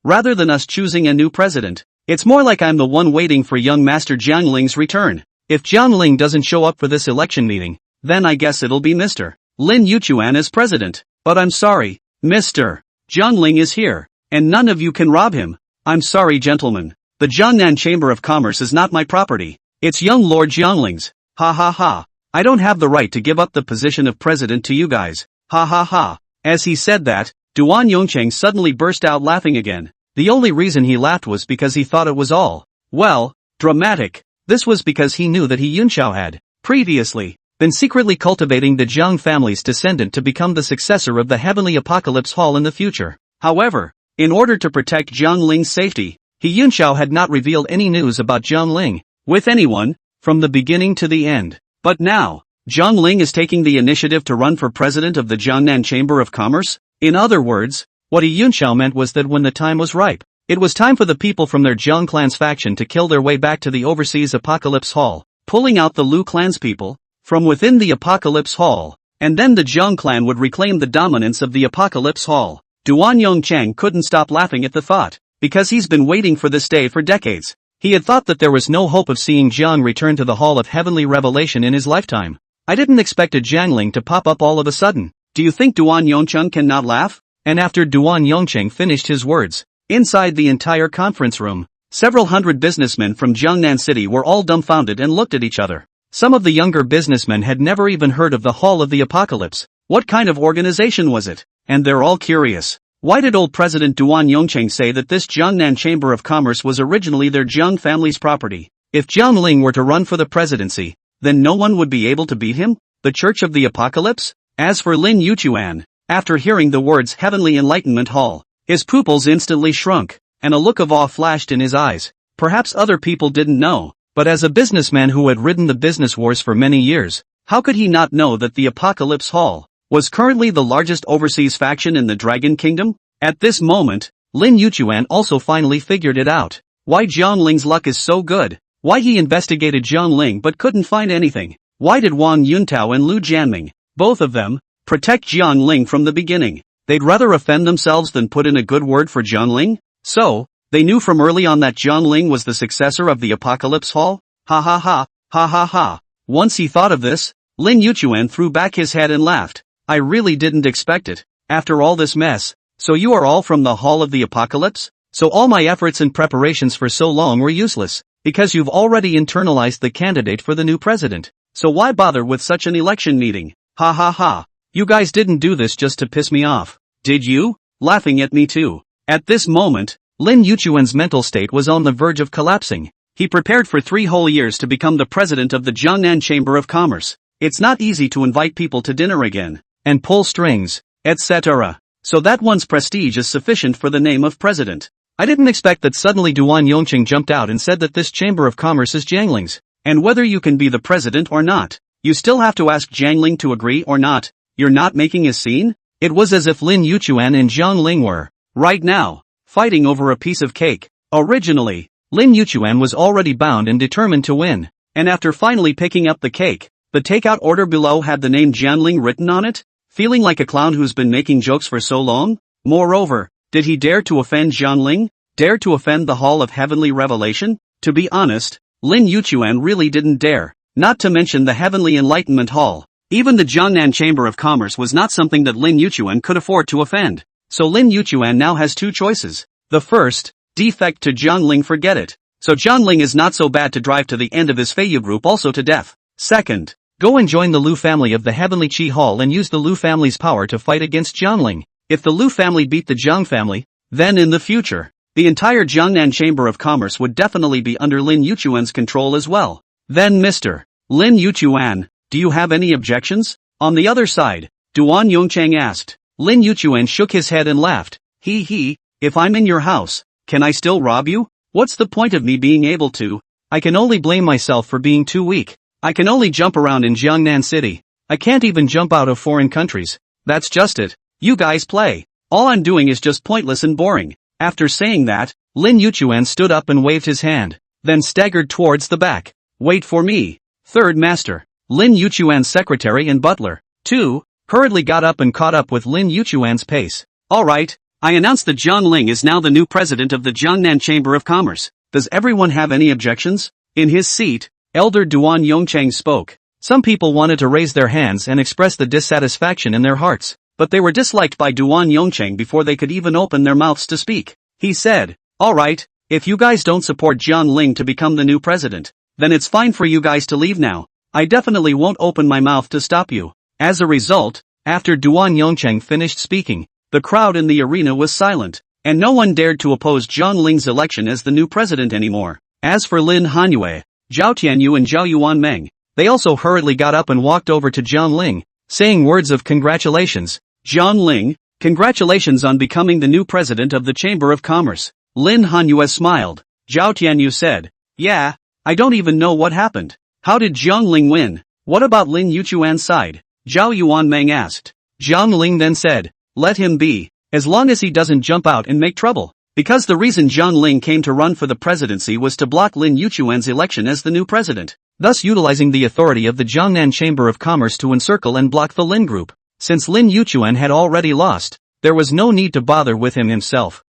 Rather than us choosing a new president, it's more like I'm the one waiting for young Master Jiangling's return. If Jiangling doesn't show up for this election meeting, then I guess it'll be Mr. Lin Yuchuan as president. But I'm sorry, Mr. Jiangling is here, and none of you can rob him. I'm sorry, gentlemen. The Jiangnan Chamber of Commerce is not my property. It's young Lord Jiangling's. Ha ha ha. I don't have the right to give up the position of president to you guys. Ha ha ha. As he said that, Duan Yongcheng suddenly burst out laughing again. The only reason he laughed was because he thought it was all, well, dramatic. This was because he knew that he Yunxiao had, previously, been secretly cultivating the Jiang family's descendant to become the successor of the Heavenly Apocalypse Hall in the future. However, in order to protect Jiangling's safety, he Yunxiao had not revealed any news about Jiangling with anyone, from the beginning to the end. But now, Jiangling is taking the initiative to run for president of the Jiangnan Chamber of Commerce? In other words, what he Yunxiao meant was that when the time was ripe, it was time for the people from their Jiang clan's faction to kill their way back to the overseas Apocalypse Hall, pulling out the Lu clan's people from within the Apocalypse Hall, and then the Jiang clan would reclaim the dominance of the Apocalypse Hall. Duan Yongcheng couldn't stop laughing at the thought, because he's been waiting for this day for decades. He had thought that there was no hope of seeing Jiang return to the Hall of Heavenly Revelation in his lifetime. I didn't expect a Jiangling to pop up all of a sudden. Do you think Duan Yongcheng cannot laugh? And after Duan Yongcheng finished his words, inside the entire conference room, several hundred businessmen from Jiangnan City were all dumbfounded and looked at each other. Some of the younger businessmen had never even heard of the Hall of the Apocalypse. What kind of organization was it? And they're all curious. Why did old President Duan Yongcheng say that this Jiangnan Chamber of Commerce was originally their Jiang family's property? If Jiangling were to run for the presidency, then no one would be able to beat him? The Church of the Apocalypse? As for Lin Yuchuan, after hearing the words Heavenly Enlightenment Hall, his pupils instantly shrunk, and a look of awe flashed in his eyes. Perhaps other people didn't know, but as a businessman who had ridden the business wars for many years, how could he not know that the Apocalypse Hall was currently the largest overseas faction in the Dragon Kingdom? At this moment, Lin Yuchuan also finally figured it out. Why Jiangling's luck is so good. Why he investigated Jiangling but couldn't find anything. Why did Wang Yuntao and Lu Jianming, both of them, protect Jiangling from the beginning? They'd rather offend themselves than put in a good word for Jiangling? So, they knew from early on that Jiangling was the successor of the Apocalypse Hall? Ha ha ha, ha ha ha. Once he thought of this, Lin Yuchuan threw back his head and laughed. I really didn't expect it. After all this mess, so you are all from the Hall of the Apocalypse? So all my efforts and preparations for so long were useless, because you've already internalized the candidate for the new president. So why bother with such an election meeting? Ha ha ha. You guys didn't do this just to piss me off, did you? Laughing at me too. At this moment, Lin Yuchuan's mental state was on the verge of collapsing. He prepared for 3 whole years to become the president of the Jiangnan Chamber of Commerce. It's not easy to invite people to dinner again, and pull strings, etc. So that one's prestige is sufficient for the name of president. I didn't expect that suddenly Duan Yongcheng jumped out and said that this Chamber of Commerce is Jiangling's, and whether you can be the president or not, you still have to ask Jiangling to agree or not. You're not making a scene? It was as if Lin Yuchuan and Jiangling were, right now, fighting over a piece of cake. Originally, Lin Yuchuan was already bound and determined to win, and after finally picking up the cake, the takeout order below had the name Jiangling written on it, feeling like a clown who's been making jokes for so long. Moreover, did he dare to offend Jiangling? Dare to offend the Hall of Heavenly Revelation? To be honest, Lin Yuchuan really didn't dare, not to mention the Heavenly Enlightenment Hall. Even the Jiangnan Chamber of Commerce was not something that Lin Yuchuan could afford to offend. So Lin Yuchuan now has 2 choices. The first, defect to Jiangling, forget it. so Jiang Ling is not so bad to drive to the end of his Feiyu group also to death. Second, go and join the Lu family of the Heavenly Qi Hall and use the Lu family's power to fight against Jiang Ling. If the Lu family beat the Jiang family, then in the future, the entire Jiangnan Chamber of Commerce would definitely be under Lin Yuchuan's control as well. Then Mr. Lin Yuchuan, do you have any objections? On the other side, Duan Yongchang asked. Lin Yuchuan shook his head and laughed. If I'm in your house, can I still rob you? What's the point of me being able to? I can only blame myself for being too weak. I can only jump around in Jiangnan City. I can't even jump out of foreign countries. That's just it. You guys play. All I'm doing is just pointless and boring. After saying that, Lin Yuchuan stood up and waved his hand, then staggered towards the back. Wait for me. Third master, Lin Yuchuan's secretary and butler, too, hurriedly got up and caught up with Lin Yuchuan's pace. Alright, I announce that Jiang Ling is now the new president of the Jiangnan Chamber of Commerce. Does everyone have any objections? In his seat, Elder Duan Yongchang spoke. Some people wanted to raise their hands and express the dissatisfaction in their hearts, but they were disliked by Duan Yongchang before they could even open their mouths to speak. He said, alright, if you guys don't support Jiang Ling to become the new president, then it's fine for you guys to leave now. I definitely won't open my mouth to stop you. As a result, after Duan Yongchang finished speaking, the crowd in the arena was silent, and no one dared to oppose Jiang Ling's election as the new president anymore. As for Lin Hanyue, Zhao Tianyu and Zhao Yuanmeng, they also hurriedly got up and walked over to Jiang Ling, saying words of congratulations. Jiang Ling, congratulations on becoming the new president of the Chamber of Commerce. Lin Hanyue smiled. Zhao Tianyu said, yeah, I don't even know what happened. How did Jiang Ling win? What about Lin Yuchuan's side? Zhao Yuanmeng asked. Jiang Ling then said, let him be, as long as he doesn't jump out and make trouble. Because the reason Jiang Ling came to run for the presidency was to block Lin Yuchuan's election as the new president, thus utilizing the authority of the Jiangnan Chamber of Commerce to encircle and block the Lin group. Since Lin Yuchuan had already lost, there was no need to bother with him himself.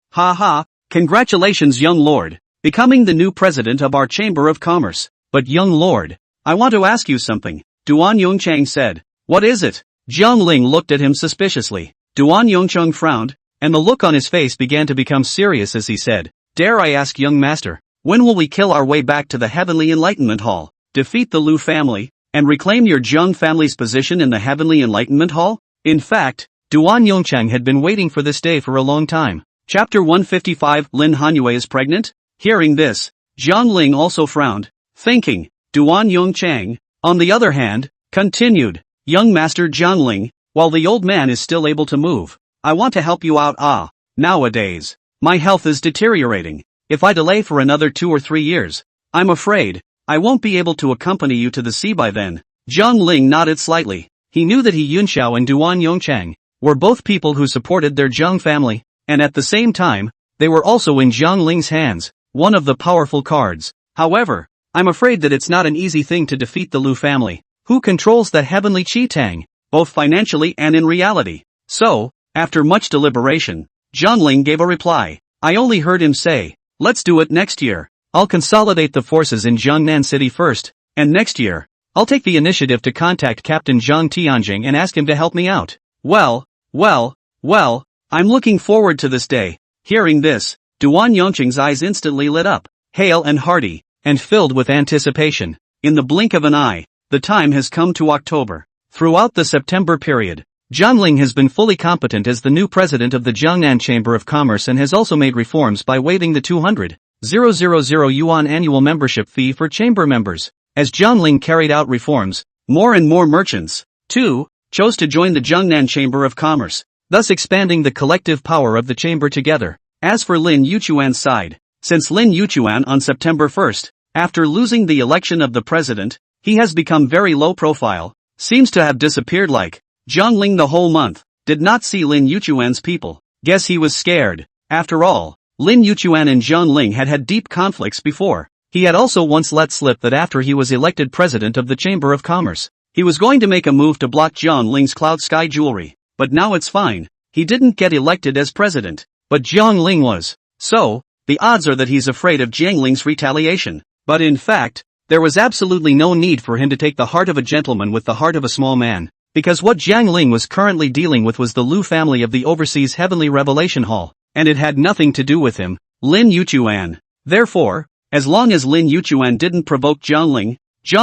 Congratulations young lord, becoming the new president of our Chamber of Commerce. But young lord, I want to ask you something, Duan Yongchang said. What is it? Jiang Ling looked at him suspiciously. Duan Yongchang frowned, and the look on his face began to become serious as he said, dare I ask young master, when will we kill our way back to the Heavenly Enlightenment Hall, defeat the Lu family, and reclaim your Jiang family's position in the Heavenly Enlightenment Hall? In fact, Duan Yongchang had been waiting for this day for a long time. Chapter 155 Lin Hanyue is pregnant? Hearing this, Jiang Ling also frowned, thinking, Duan Yongchang, on the other hand, continued, young master Jiang Ling, while the old man is still able to move, I want to help you out. Nowadays, my health is deteriorating. If I delay for another 2 or 3 years, I'm afraid I won't be able to accompany you to the sea by then. Jiang Ling nodded slightly. He knew that He Yunxiao and Duan Yongchang were both people who supported their Jiang family, and at the same time, they were also in Jiang Ling's hands, one of the powerful cards. However, I'm afraid that it's not an easy thing to defeat the Lu family, who controls the Heavenly Qi Tang, both financially and in reality. So, after much deliberation, Jiang Ling gave a reply. I only heard him say, let's do it next year. I'll consolidate the forces in Jiangnan City first, and next year, I'll take the initiative to contact Captain Zhang Tianjing and ask him to help me out. Well, I'm looking forward to this day. Hearing this, Duan Yongchang's eyes instantly lit up, hale and hearty, and filled with anticipation. In the blink of an eye, the time has come to October. Throughout the September period, Jiang Ling has been fully competent as the new president of the Jiangnan Chamber of Commerce and has also made reforms by waiving the 200,000 yuan annual membership fee for chamber members. As Jiang Ling carried out reforms, more and more merchants, too, chose to join the Jiangnan Chamber of Commerce, thus expanding the collective power of the chamber together. As for Lin Yuchuan's side, since Lin Yuchuan on September 1st, after losing the election of the president, he has become very low profile, seems to have disappeared like Jiang Ling the whole month, did not see Lin Yuchuan's people. Guess he was scared. After all, Lin Yuchuan and Jiang Ling had deep conflicts before. He had also once let slip that after he was elected president of the Chamber of Commerce, he was going to make a move to block Jiang Ling's Cloud Sky jewelry. But now it's fine. He didn't get elected as president, but Jiang Ling was. So, the odds are that he's afraid of Jiang Ling's retaliation. But in fact, there was absolutely no need for him to take the heart of a gentleman with the heart of a small man, because what Jiang Ling was currently dealing with was the Lu family of the overseas Heavenly Revelation Hall, and it had nothing to do with him, Lin Yuchuan. Therefore, As long as Lin Yuchuan didn't provoke Jiang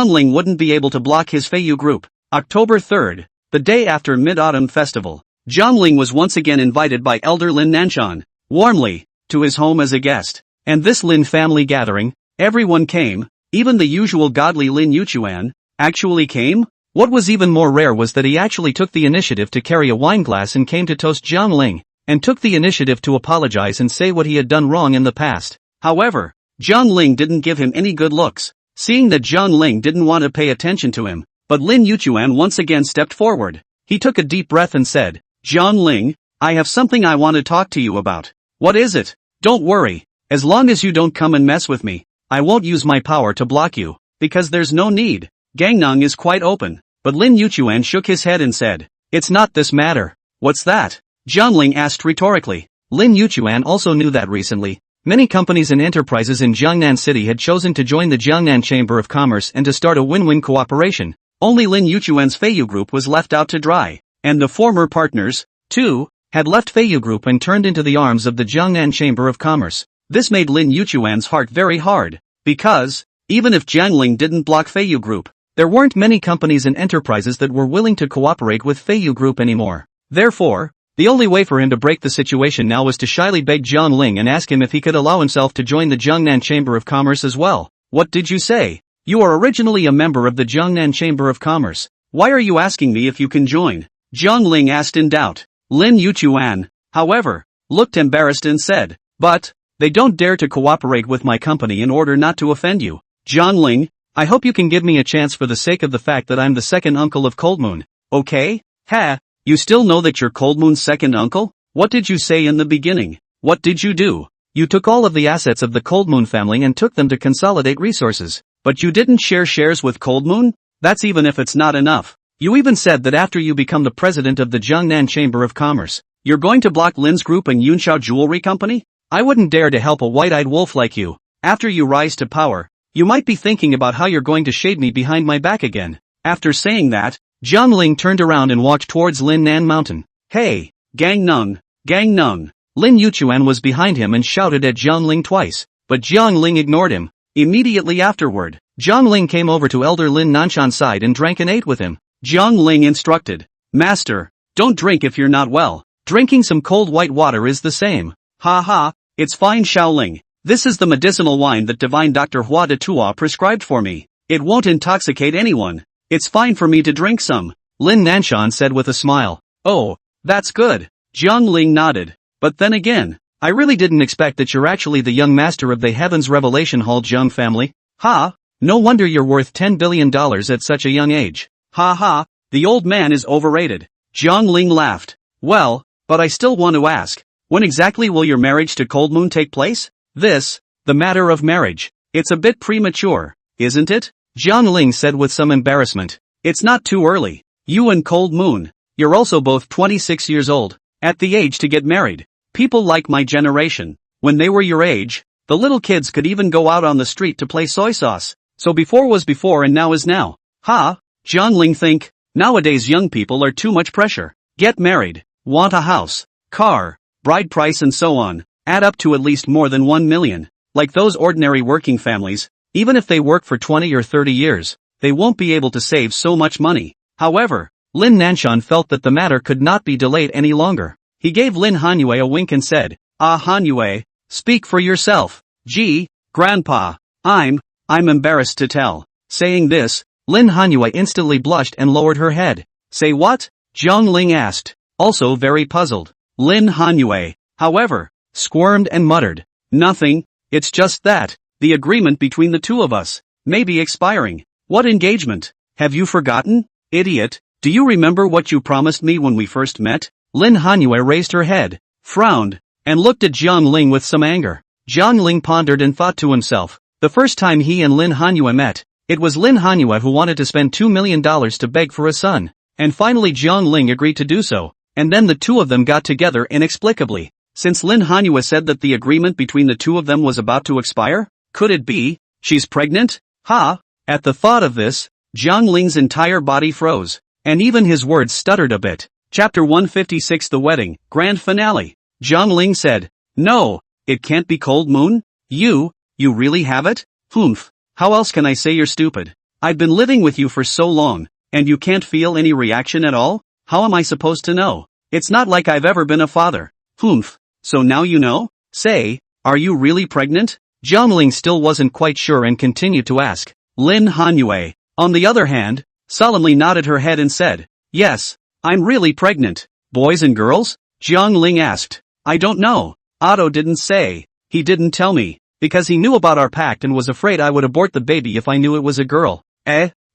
Ling wouldn't be able to block his Feiyu group. October 3rd, the day after Mid-Autumn Festival, Jiang Ling was once again invited by elder Lin Nanshan, warmly, to his home as a guest. And this Lin family gathering, everyone came, even the usual godly Lin Yuchuan, actually came? What was even more rare was that he actually took the initiative to carry a wine glass and came to toast Jiang Ling, and took the initiative to apologize and say what he had done wrong in the past. However, Jiang Ling didn't give him any good looks, seeing that Jiang Ling didn't want to pay attention to him, but Lin Yuchuan once again stepped forward. He took a deep breath and said, Jiang Ling, I have something I want to talk to you about. What is it? Don't worry, as long as you don't come and mess with me, I won't use my power to block you, because there's no need. Gangnam is quite open, but Lin Yuchuan shook his head and said, it's not this matter. What's that? Jiang Ling asked rhetorically. Lin Yuchuan also knew that recently, many companies and enterprises in Jiangnan City had chosen to join the Jiangnan Chamber of Commerce and to start a win-win cooperation. Only Lin Yuchuan's Feiyu Group was left out to dry, and the former partners, too, had left Feiyu Group and turned into the arms of the Jiangnan Chamber of Commerce. This made Lin Yuchuan's heart very hard, because, even if Jiang Ling didn't block Feiyu Group, there weren't many companies and enterprises that were willing to cooperate with Feiyu Group anymore. Therefore, the only way for him to break the situation now was to shyly beg Jiang Ling and ask him if he could allow himself to join the Jiangnan Chamber of Commerce as well. What did you say? You are originally a member of the Jiangnan Chamber of Commerce. Why are you asking me if you can join? Jiang Ling asked in doubt. Lin Yuchuan, however, looked embarrassed and said, but, they don't dare to cooperate with my company in order not to offend you. Jiang Ling, I hope you can give me a chance for the sake of the fact that I'm the second uncle of Cold Moon, okay? Ha, you still know that you're Cold Moon's second uncle? What did you say in the beginning? What did you do? You took all of the assets of the Cold Moon family and took them to consolidate resources. But you didn't share shares with Cold Moon? That's even if it's not enough. You even said that after you become the president of the Jiangnan Chamber of Commerce, you're going to block Lin's group and Yunxiao Jewelry Company? I wouldn't dare to help a white-eyed wolf like you. After you rise to power, you might be thinking about how you're going to shade me behind my back again. After saying that, Jiang Ling turned around and walked towards Lin Nan Mountain. Hey, Gangnam, Gangnam. Lin Yuchuan was behind him and shouted at Jiang Ling twice, but Jiang Ling ignored him. Immediately afterward, Jiang Ling came over to elder Lin Nanshan's side and drank and ate with him. Jiang Ling instructed, Master, don't drink if you're not well. Drinking some cold white water is the same. Ha ha, it's fine Shaoling. This is the medicinal wine that divine Dr. Hua de Tua prescribed for me. It won't intoxicate anyone. It's fine for me to drink some. Lin Nanshan said with a smile. Oh, that's good. Jiang Ling nodded. But then again, I really didn't expect that you're actually the young master of the Heavens Revelation Hall Jiang family. Ha, no wonder you're worth $10 billion at such a young age. Ha ha, the old man is overrated. Jiang Ling laughed. Well, but I still want to ask, when exactly will your marriage to Cold Moon take place? The matter of marriage. It's a bit premature, isn't it? Jiang Ling said with some embarrassment. It's not too early. You and Cold Moon, you're also both 26 years old, at the age to get married. People like my generation, when they were your age, the little kids could even go out on the street to play soy sauce. So before was before and now is now. Ha, Jiang Ling think, nowadays young people are too much pressure. Get married, want a house, car, bride price and so on, add up to at least more than 1 million. Like those ordinary working families, even if they work for 20 or 30 years, they won't be able to save so much money. However, Lin Nanshan felt that the matter could not be delayed any longer. He gave Lin Hanyue a wink and said, Ah Hanyue, speak for yourself. Gee, Grandpa, I'm embarrassed to tell. Saying this, Lin Hanyue instantly blushed and lowered her head. Say what? Jiang Ling asked, also very puzzled. Lin Hanyue, however, squirmed and muttered, Nothing, it's just that, the agreement between the two of us, may be expiring. What engagement? Have you forgotten? Idiot, do you remember what you promised me when we first met? Lin Hanyue raised her head, frowned, and looked at Jiang Ling with some anger. Jiang Ling pondered and thought to himself, the first time he and Lin Hanyue met, it was Lin Hanyue who wanted to spend $2 million to beg for a son, and finally Jiang Ling agreed to do so, and then the two of them got together inexplicably. Since Lin Hanyue said that the agreement between the two of them was about to expire, could it be, she's pregnant? Ha! At the thought of this, Jiang Ling's entire body froze, and even his words stuttered a bit. Chapter 156 The Wedding, Grand Finale. Jiang Ling said, No, it can't be Cold Moon. You You really have it? Humph. How else can I say you're stupid? I've been living with you for so long, and you can't feel any reaction at all? How am I supposed to know? It's not like I've ever been a father. Humph. So now you know? Say, are you really pregnant? Jiangling still wasn't quite sure and continued to ask. Lin Hanyue, on the other hand, solemnly nodded her head and said, yes, I'm really pregnant. Boys and girls? Jiangling asked. I don't know. Otto didn't say. He didn't tell me, because he knew about our pact and was afraid I would abort the baby if I knew it was a girl.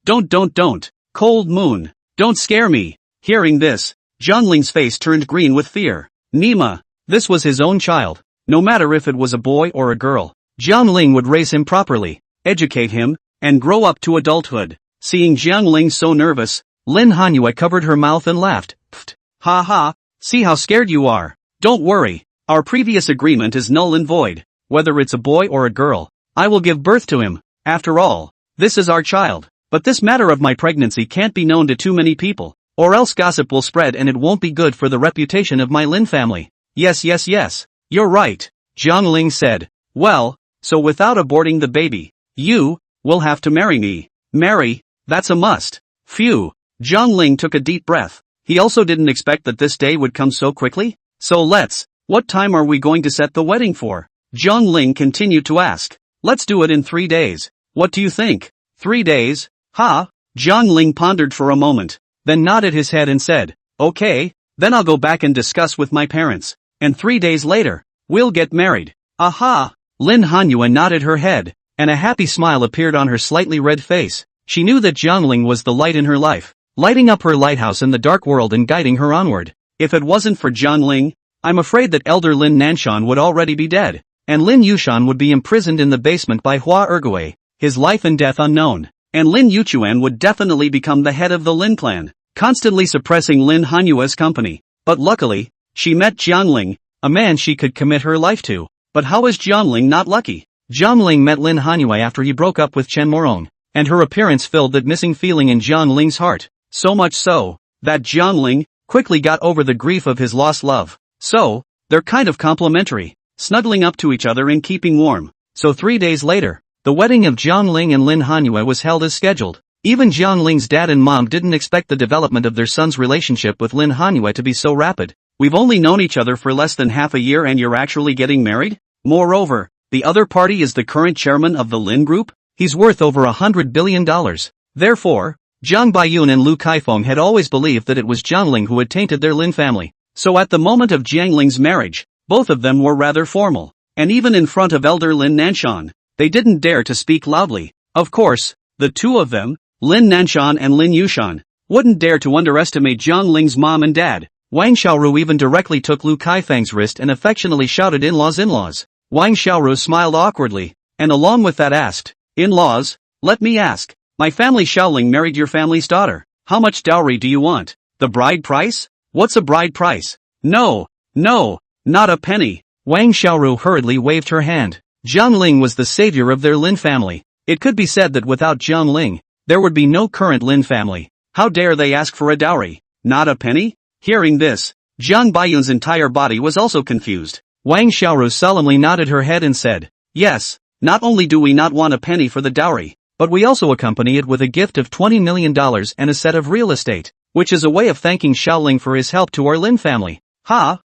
Don't. Cold moon. Don't scare me. Hearing this, Jiangling's face turned green with fear. Nima. This was his own child. No matter if it was a boy or a girl, Jiangling would raise him properly, educate him, and grow up to adulthood. Seeing Jiangling so nervous, Lin Hanyue covered her mouth and laughed. Pfft. Ha ha, see how scared you are. Don't worry, our previous agreement is null and void. Whether it's a boy or a girl, I will give birth to him. After all, this is our child. But this matter of my pregnancy can't be known to too many people, or else gossip will spread and it won't be good for the reputation of my Lin family. Yes, you're right, Jiangling said. Well, so without aborting the baby, you will have to marry me. Marry, that's a must. Phew. Jiangling took a deep breath. He also didn't expect that this day would come so quickly. So what time are we going to set the wedding for? Jiangling continued to ask. Let's do it in 3 days. What do you think? 3 days? Ha? Jiangling pondered for a moment, then nodded his head and said, okay, then I'll go back and discuss with my parents. And 3 days later, we'll get married. Aha! Lin Hanyue nodded her head, and a happy smile appeared on her slightly red face. She knew that Jiangling was the light in her life, lighting up her lighthouse in the dark world and guiding her onward. If it wasn't for Jiangling, I'm afraid that elder Lin Nanshan would already be dead, and Lin Yushan would be imprisoned in the basement by Hua Ergui, his life and death unknown, and Lin Yuchuan would definitely become the head of the Lin clan, constantly suppressing Lin Hanyue's company. But luckily, she met Jiangling, a man she could commit her life to. But how is Jiangling not lucky? Jiangling met Lin Hanyue after he broke up with Chen Morong, and her appearance filled that missing feeling in Jiangling's heart. So much so, that Jiangling quickly got over the grief of his lost love. So, they're kind of complementary, snuggling up to each other and keeping warm. So 3 days later, the wedding of Jiangling and Lin Hanyue was held as scheduled. Even Jiangling's dad and mom didn't expect the development of their son's relationship with Lin Hanyue to be so rapid. We've only known each other for less than half a year and you're actually getting married? Moreover, the other party is the current chairman of the Lin Group? He's worth over $100 billion. Therefore, Zhang Baiyun and Lu Kaifeng had always believed that it was Jiangling who had tainted their Lin family. So at the moment of Jiangling's marriage, both of them were rather formal. And even in front of elder Lin Nanshan, they didn't dare to speak loudly. Of course, the two of them, Lin Nanshan and Lin Yushan, wouldn't dare to underestimate Jiangling's mom and dad. Wang Xiaoru even directly took Lu Kaifeng's wrist and affectionately shouted, in-laws. Wang Xiaoru smiled awkwardly, and along with that asked, in-laws, let me ask, my family Xiaoling married your family's daughter. How much dowry do you want? The bride price? What's a bride price? No, not a penny. Wang Xiaoru hurriedly waved her hand. Jiangling was the savior of their Lin family. It could be said that without Jiangling, there would be no current Lin family. How dare they ask for a dowry? Not a penny? Hearing this, Zhang Baiyun's entire body was also confused. Wang Xiaoru solemnly nodded her head and said, yes, not only do we not want a penny for the dowry, but we also accompany it with a gift of $20 million and a set of real estate, which is a way of thanking Xiaoling for his help to our Lin family. Ha!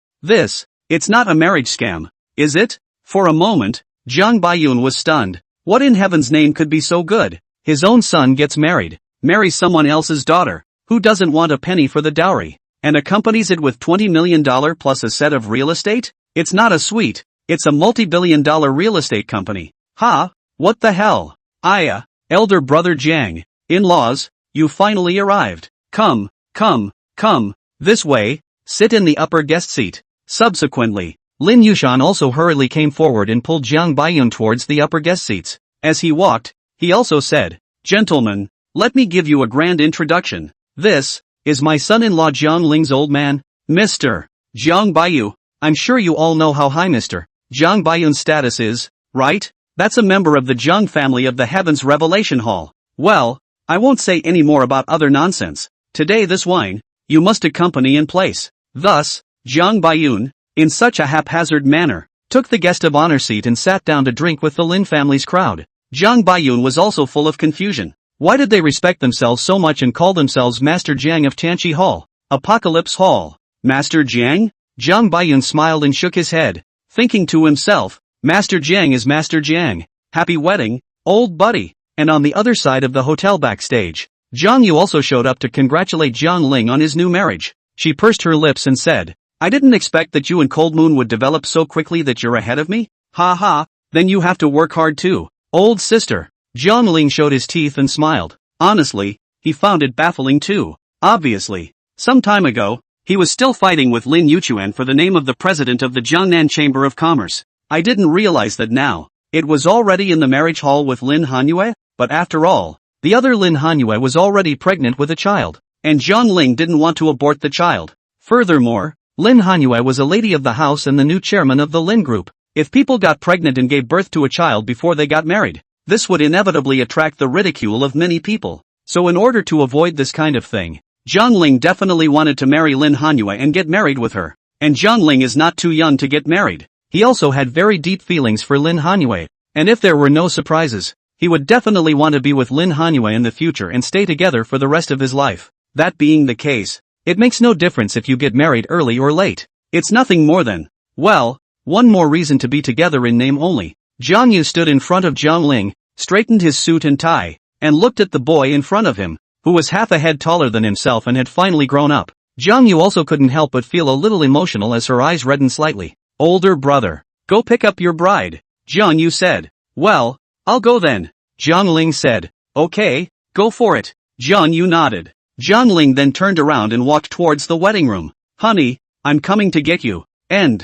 It's not a marriage scam, is it? For a moment, Zhang Baiyun was stunned. What in heaven's name could be so good? His own son gets married, marries someone else's daughter, who doesn't want a penny for the dowry, and accompanies it with $20 million plus a set of real estate? It's not a suite, it's a multi-billion-dollar real estate company. Ha! What the hell? Aya, elder brother Jiang, in-laws, you finally arrived. Come, this way, sit in the upper guest seat. Subsequently, Lin Yushan also hurriedly came forward and pulled Zhang Baiyun towards the upper guest seats. As he walked, he also said, gentlemen, let me give you a grand introduction. This is my son-in-law Jiangling's old man, Mr. Zhang Baiyu. I'm sure you all know how high Mr. Zhang Baiyun's status is, right? That's a member of the Zhang family of the Heavens Revelation Hall. Well, I won't say any more about other nonsense. Today this wine, you must accompany in place. Thus, Zhang Baiyun, in such a haphazard manner, took the guest of honor seat and sat down to drink with the Lin family's crowd. Jiang Baiyun was also full of confusion. Why did they respect themselves so much and call themselves Master Jiang of Tianqi Hall, Apocalypse Hall? Master Jiang? Jiang Baiyun smiled and shook his head, thinking to himself, Master Jiang is Master Jiang. Happy wedding, old buddy. And on the other side of the hotel backstage, Jiang Yu also showed up to congratulate Jiang Ling on his new marriage. She pursed her lips and said, I didn't expect that you and Cold Moon would develop so quickly that you're ahead of me. Ha ha, then you have to work hard too, old sister. Jiang Ling showed his teeth and smiled. Honestly, he found it baffling too. Obviously, some time ago, he was still fighting with Lin Yuchuan for the name of the president of the Jiangnan Chamber of Commerce. I didn't realize that now. It was already in the marriage hall with Lin Hanyue, but after all, the other Lin Hanyue was already pregnant with a child, and Jiang Ling didn't want to abort the child. Furthermore, Lin Hanyue was a lady of the house and the new chairman of the Lin Group. If people got pregnant and gave birth to a child before they got married, this would inevitably attract the ridicule of many people. So in order to avoid this kind of thing, Jiang Ling definitely wanted to marry Lin Hanyue and get married with her. And Jiang Ling is not too young to get married. He also had very deep feelings for Lin Hanyue, and if there were no surprises, he would definitely want to be with Lin Hanyue in the future and stay together for the rest of his life. That being the case, it makes no difference if you get married early or late. It's nothing more than, well, one more reason to be together in name only. Jiang Yu stood in front of Jiang Ling, straightened his suit and tie, and looked at the boy in front of him, who was half a head taller than himself and had finally grown up. Jiang Yu also couldn't help but feel a little emotional as her eyes reddened slightly. Older brother, go pick up your bride, Jiang Yu said. Well, I'll go then, Jiang Ling said. Okay, go for it. Jiang Yu nodded. Jiang Ling then turned around and walked towards the wedding room. Honey, I'm coming to get you. End.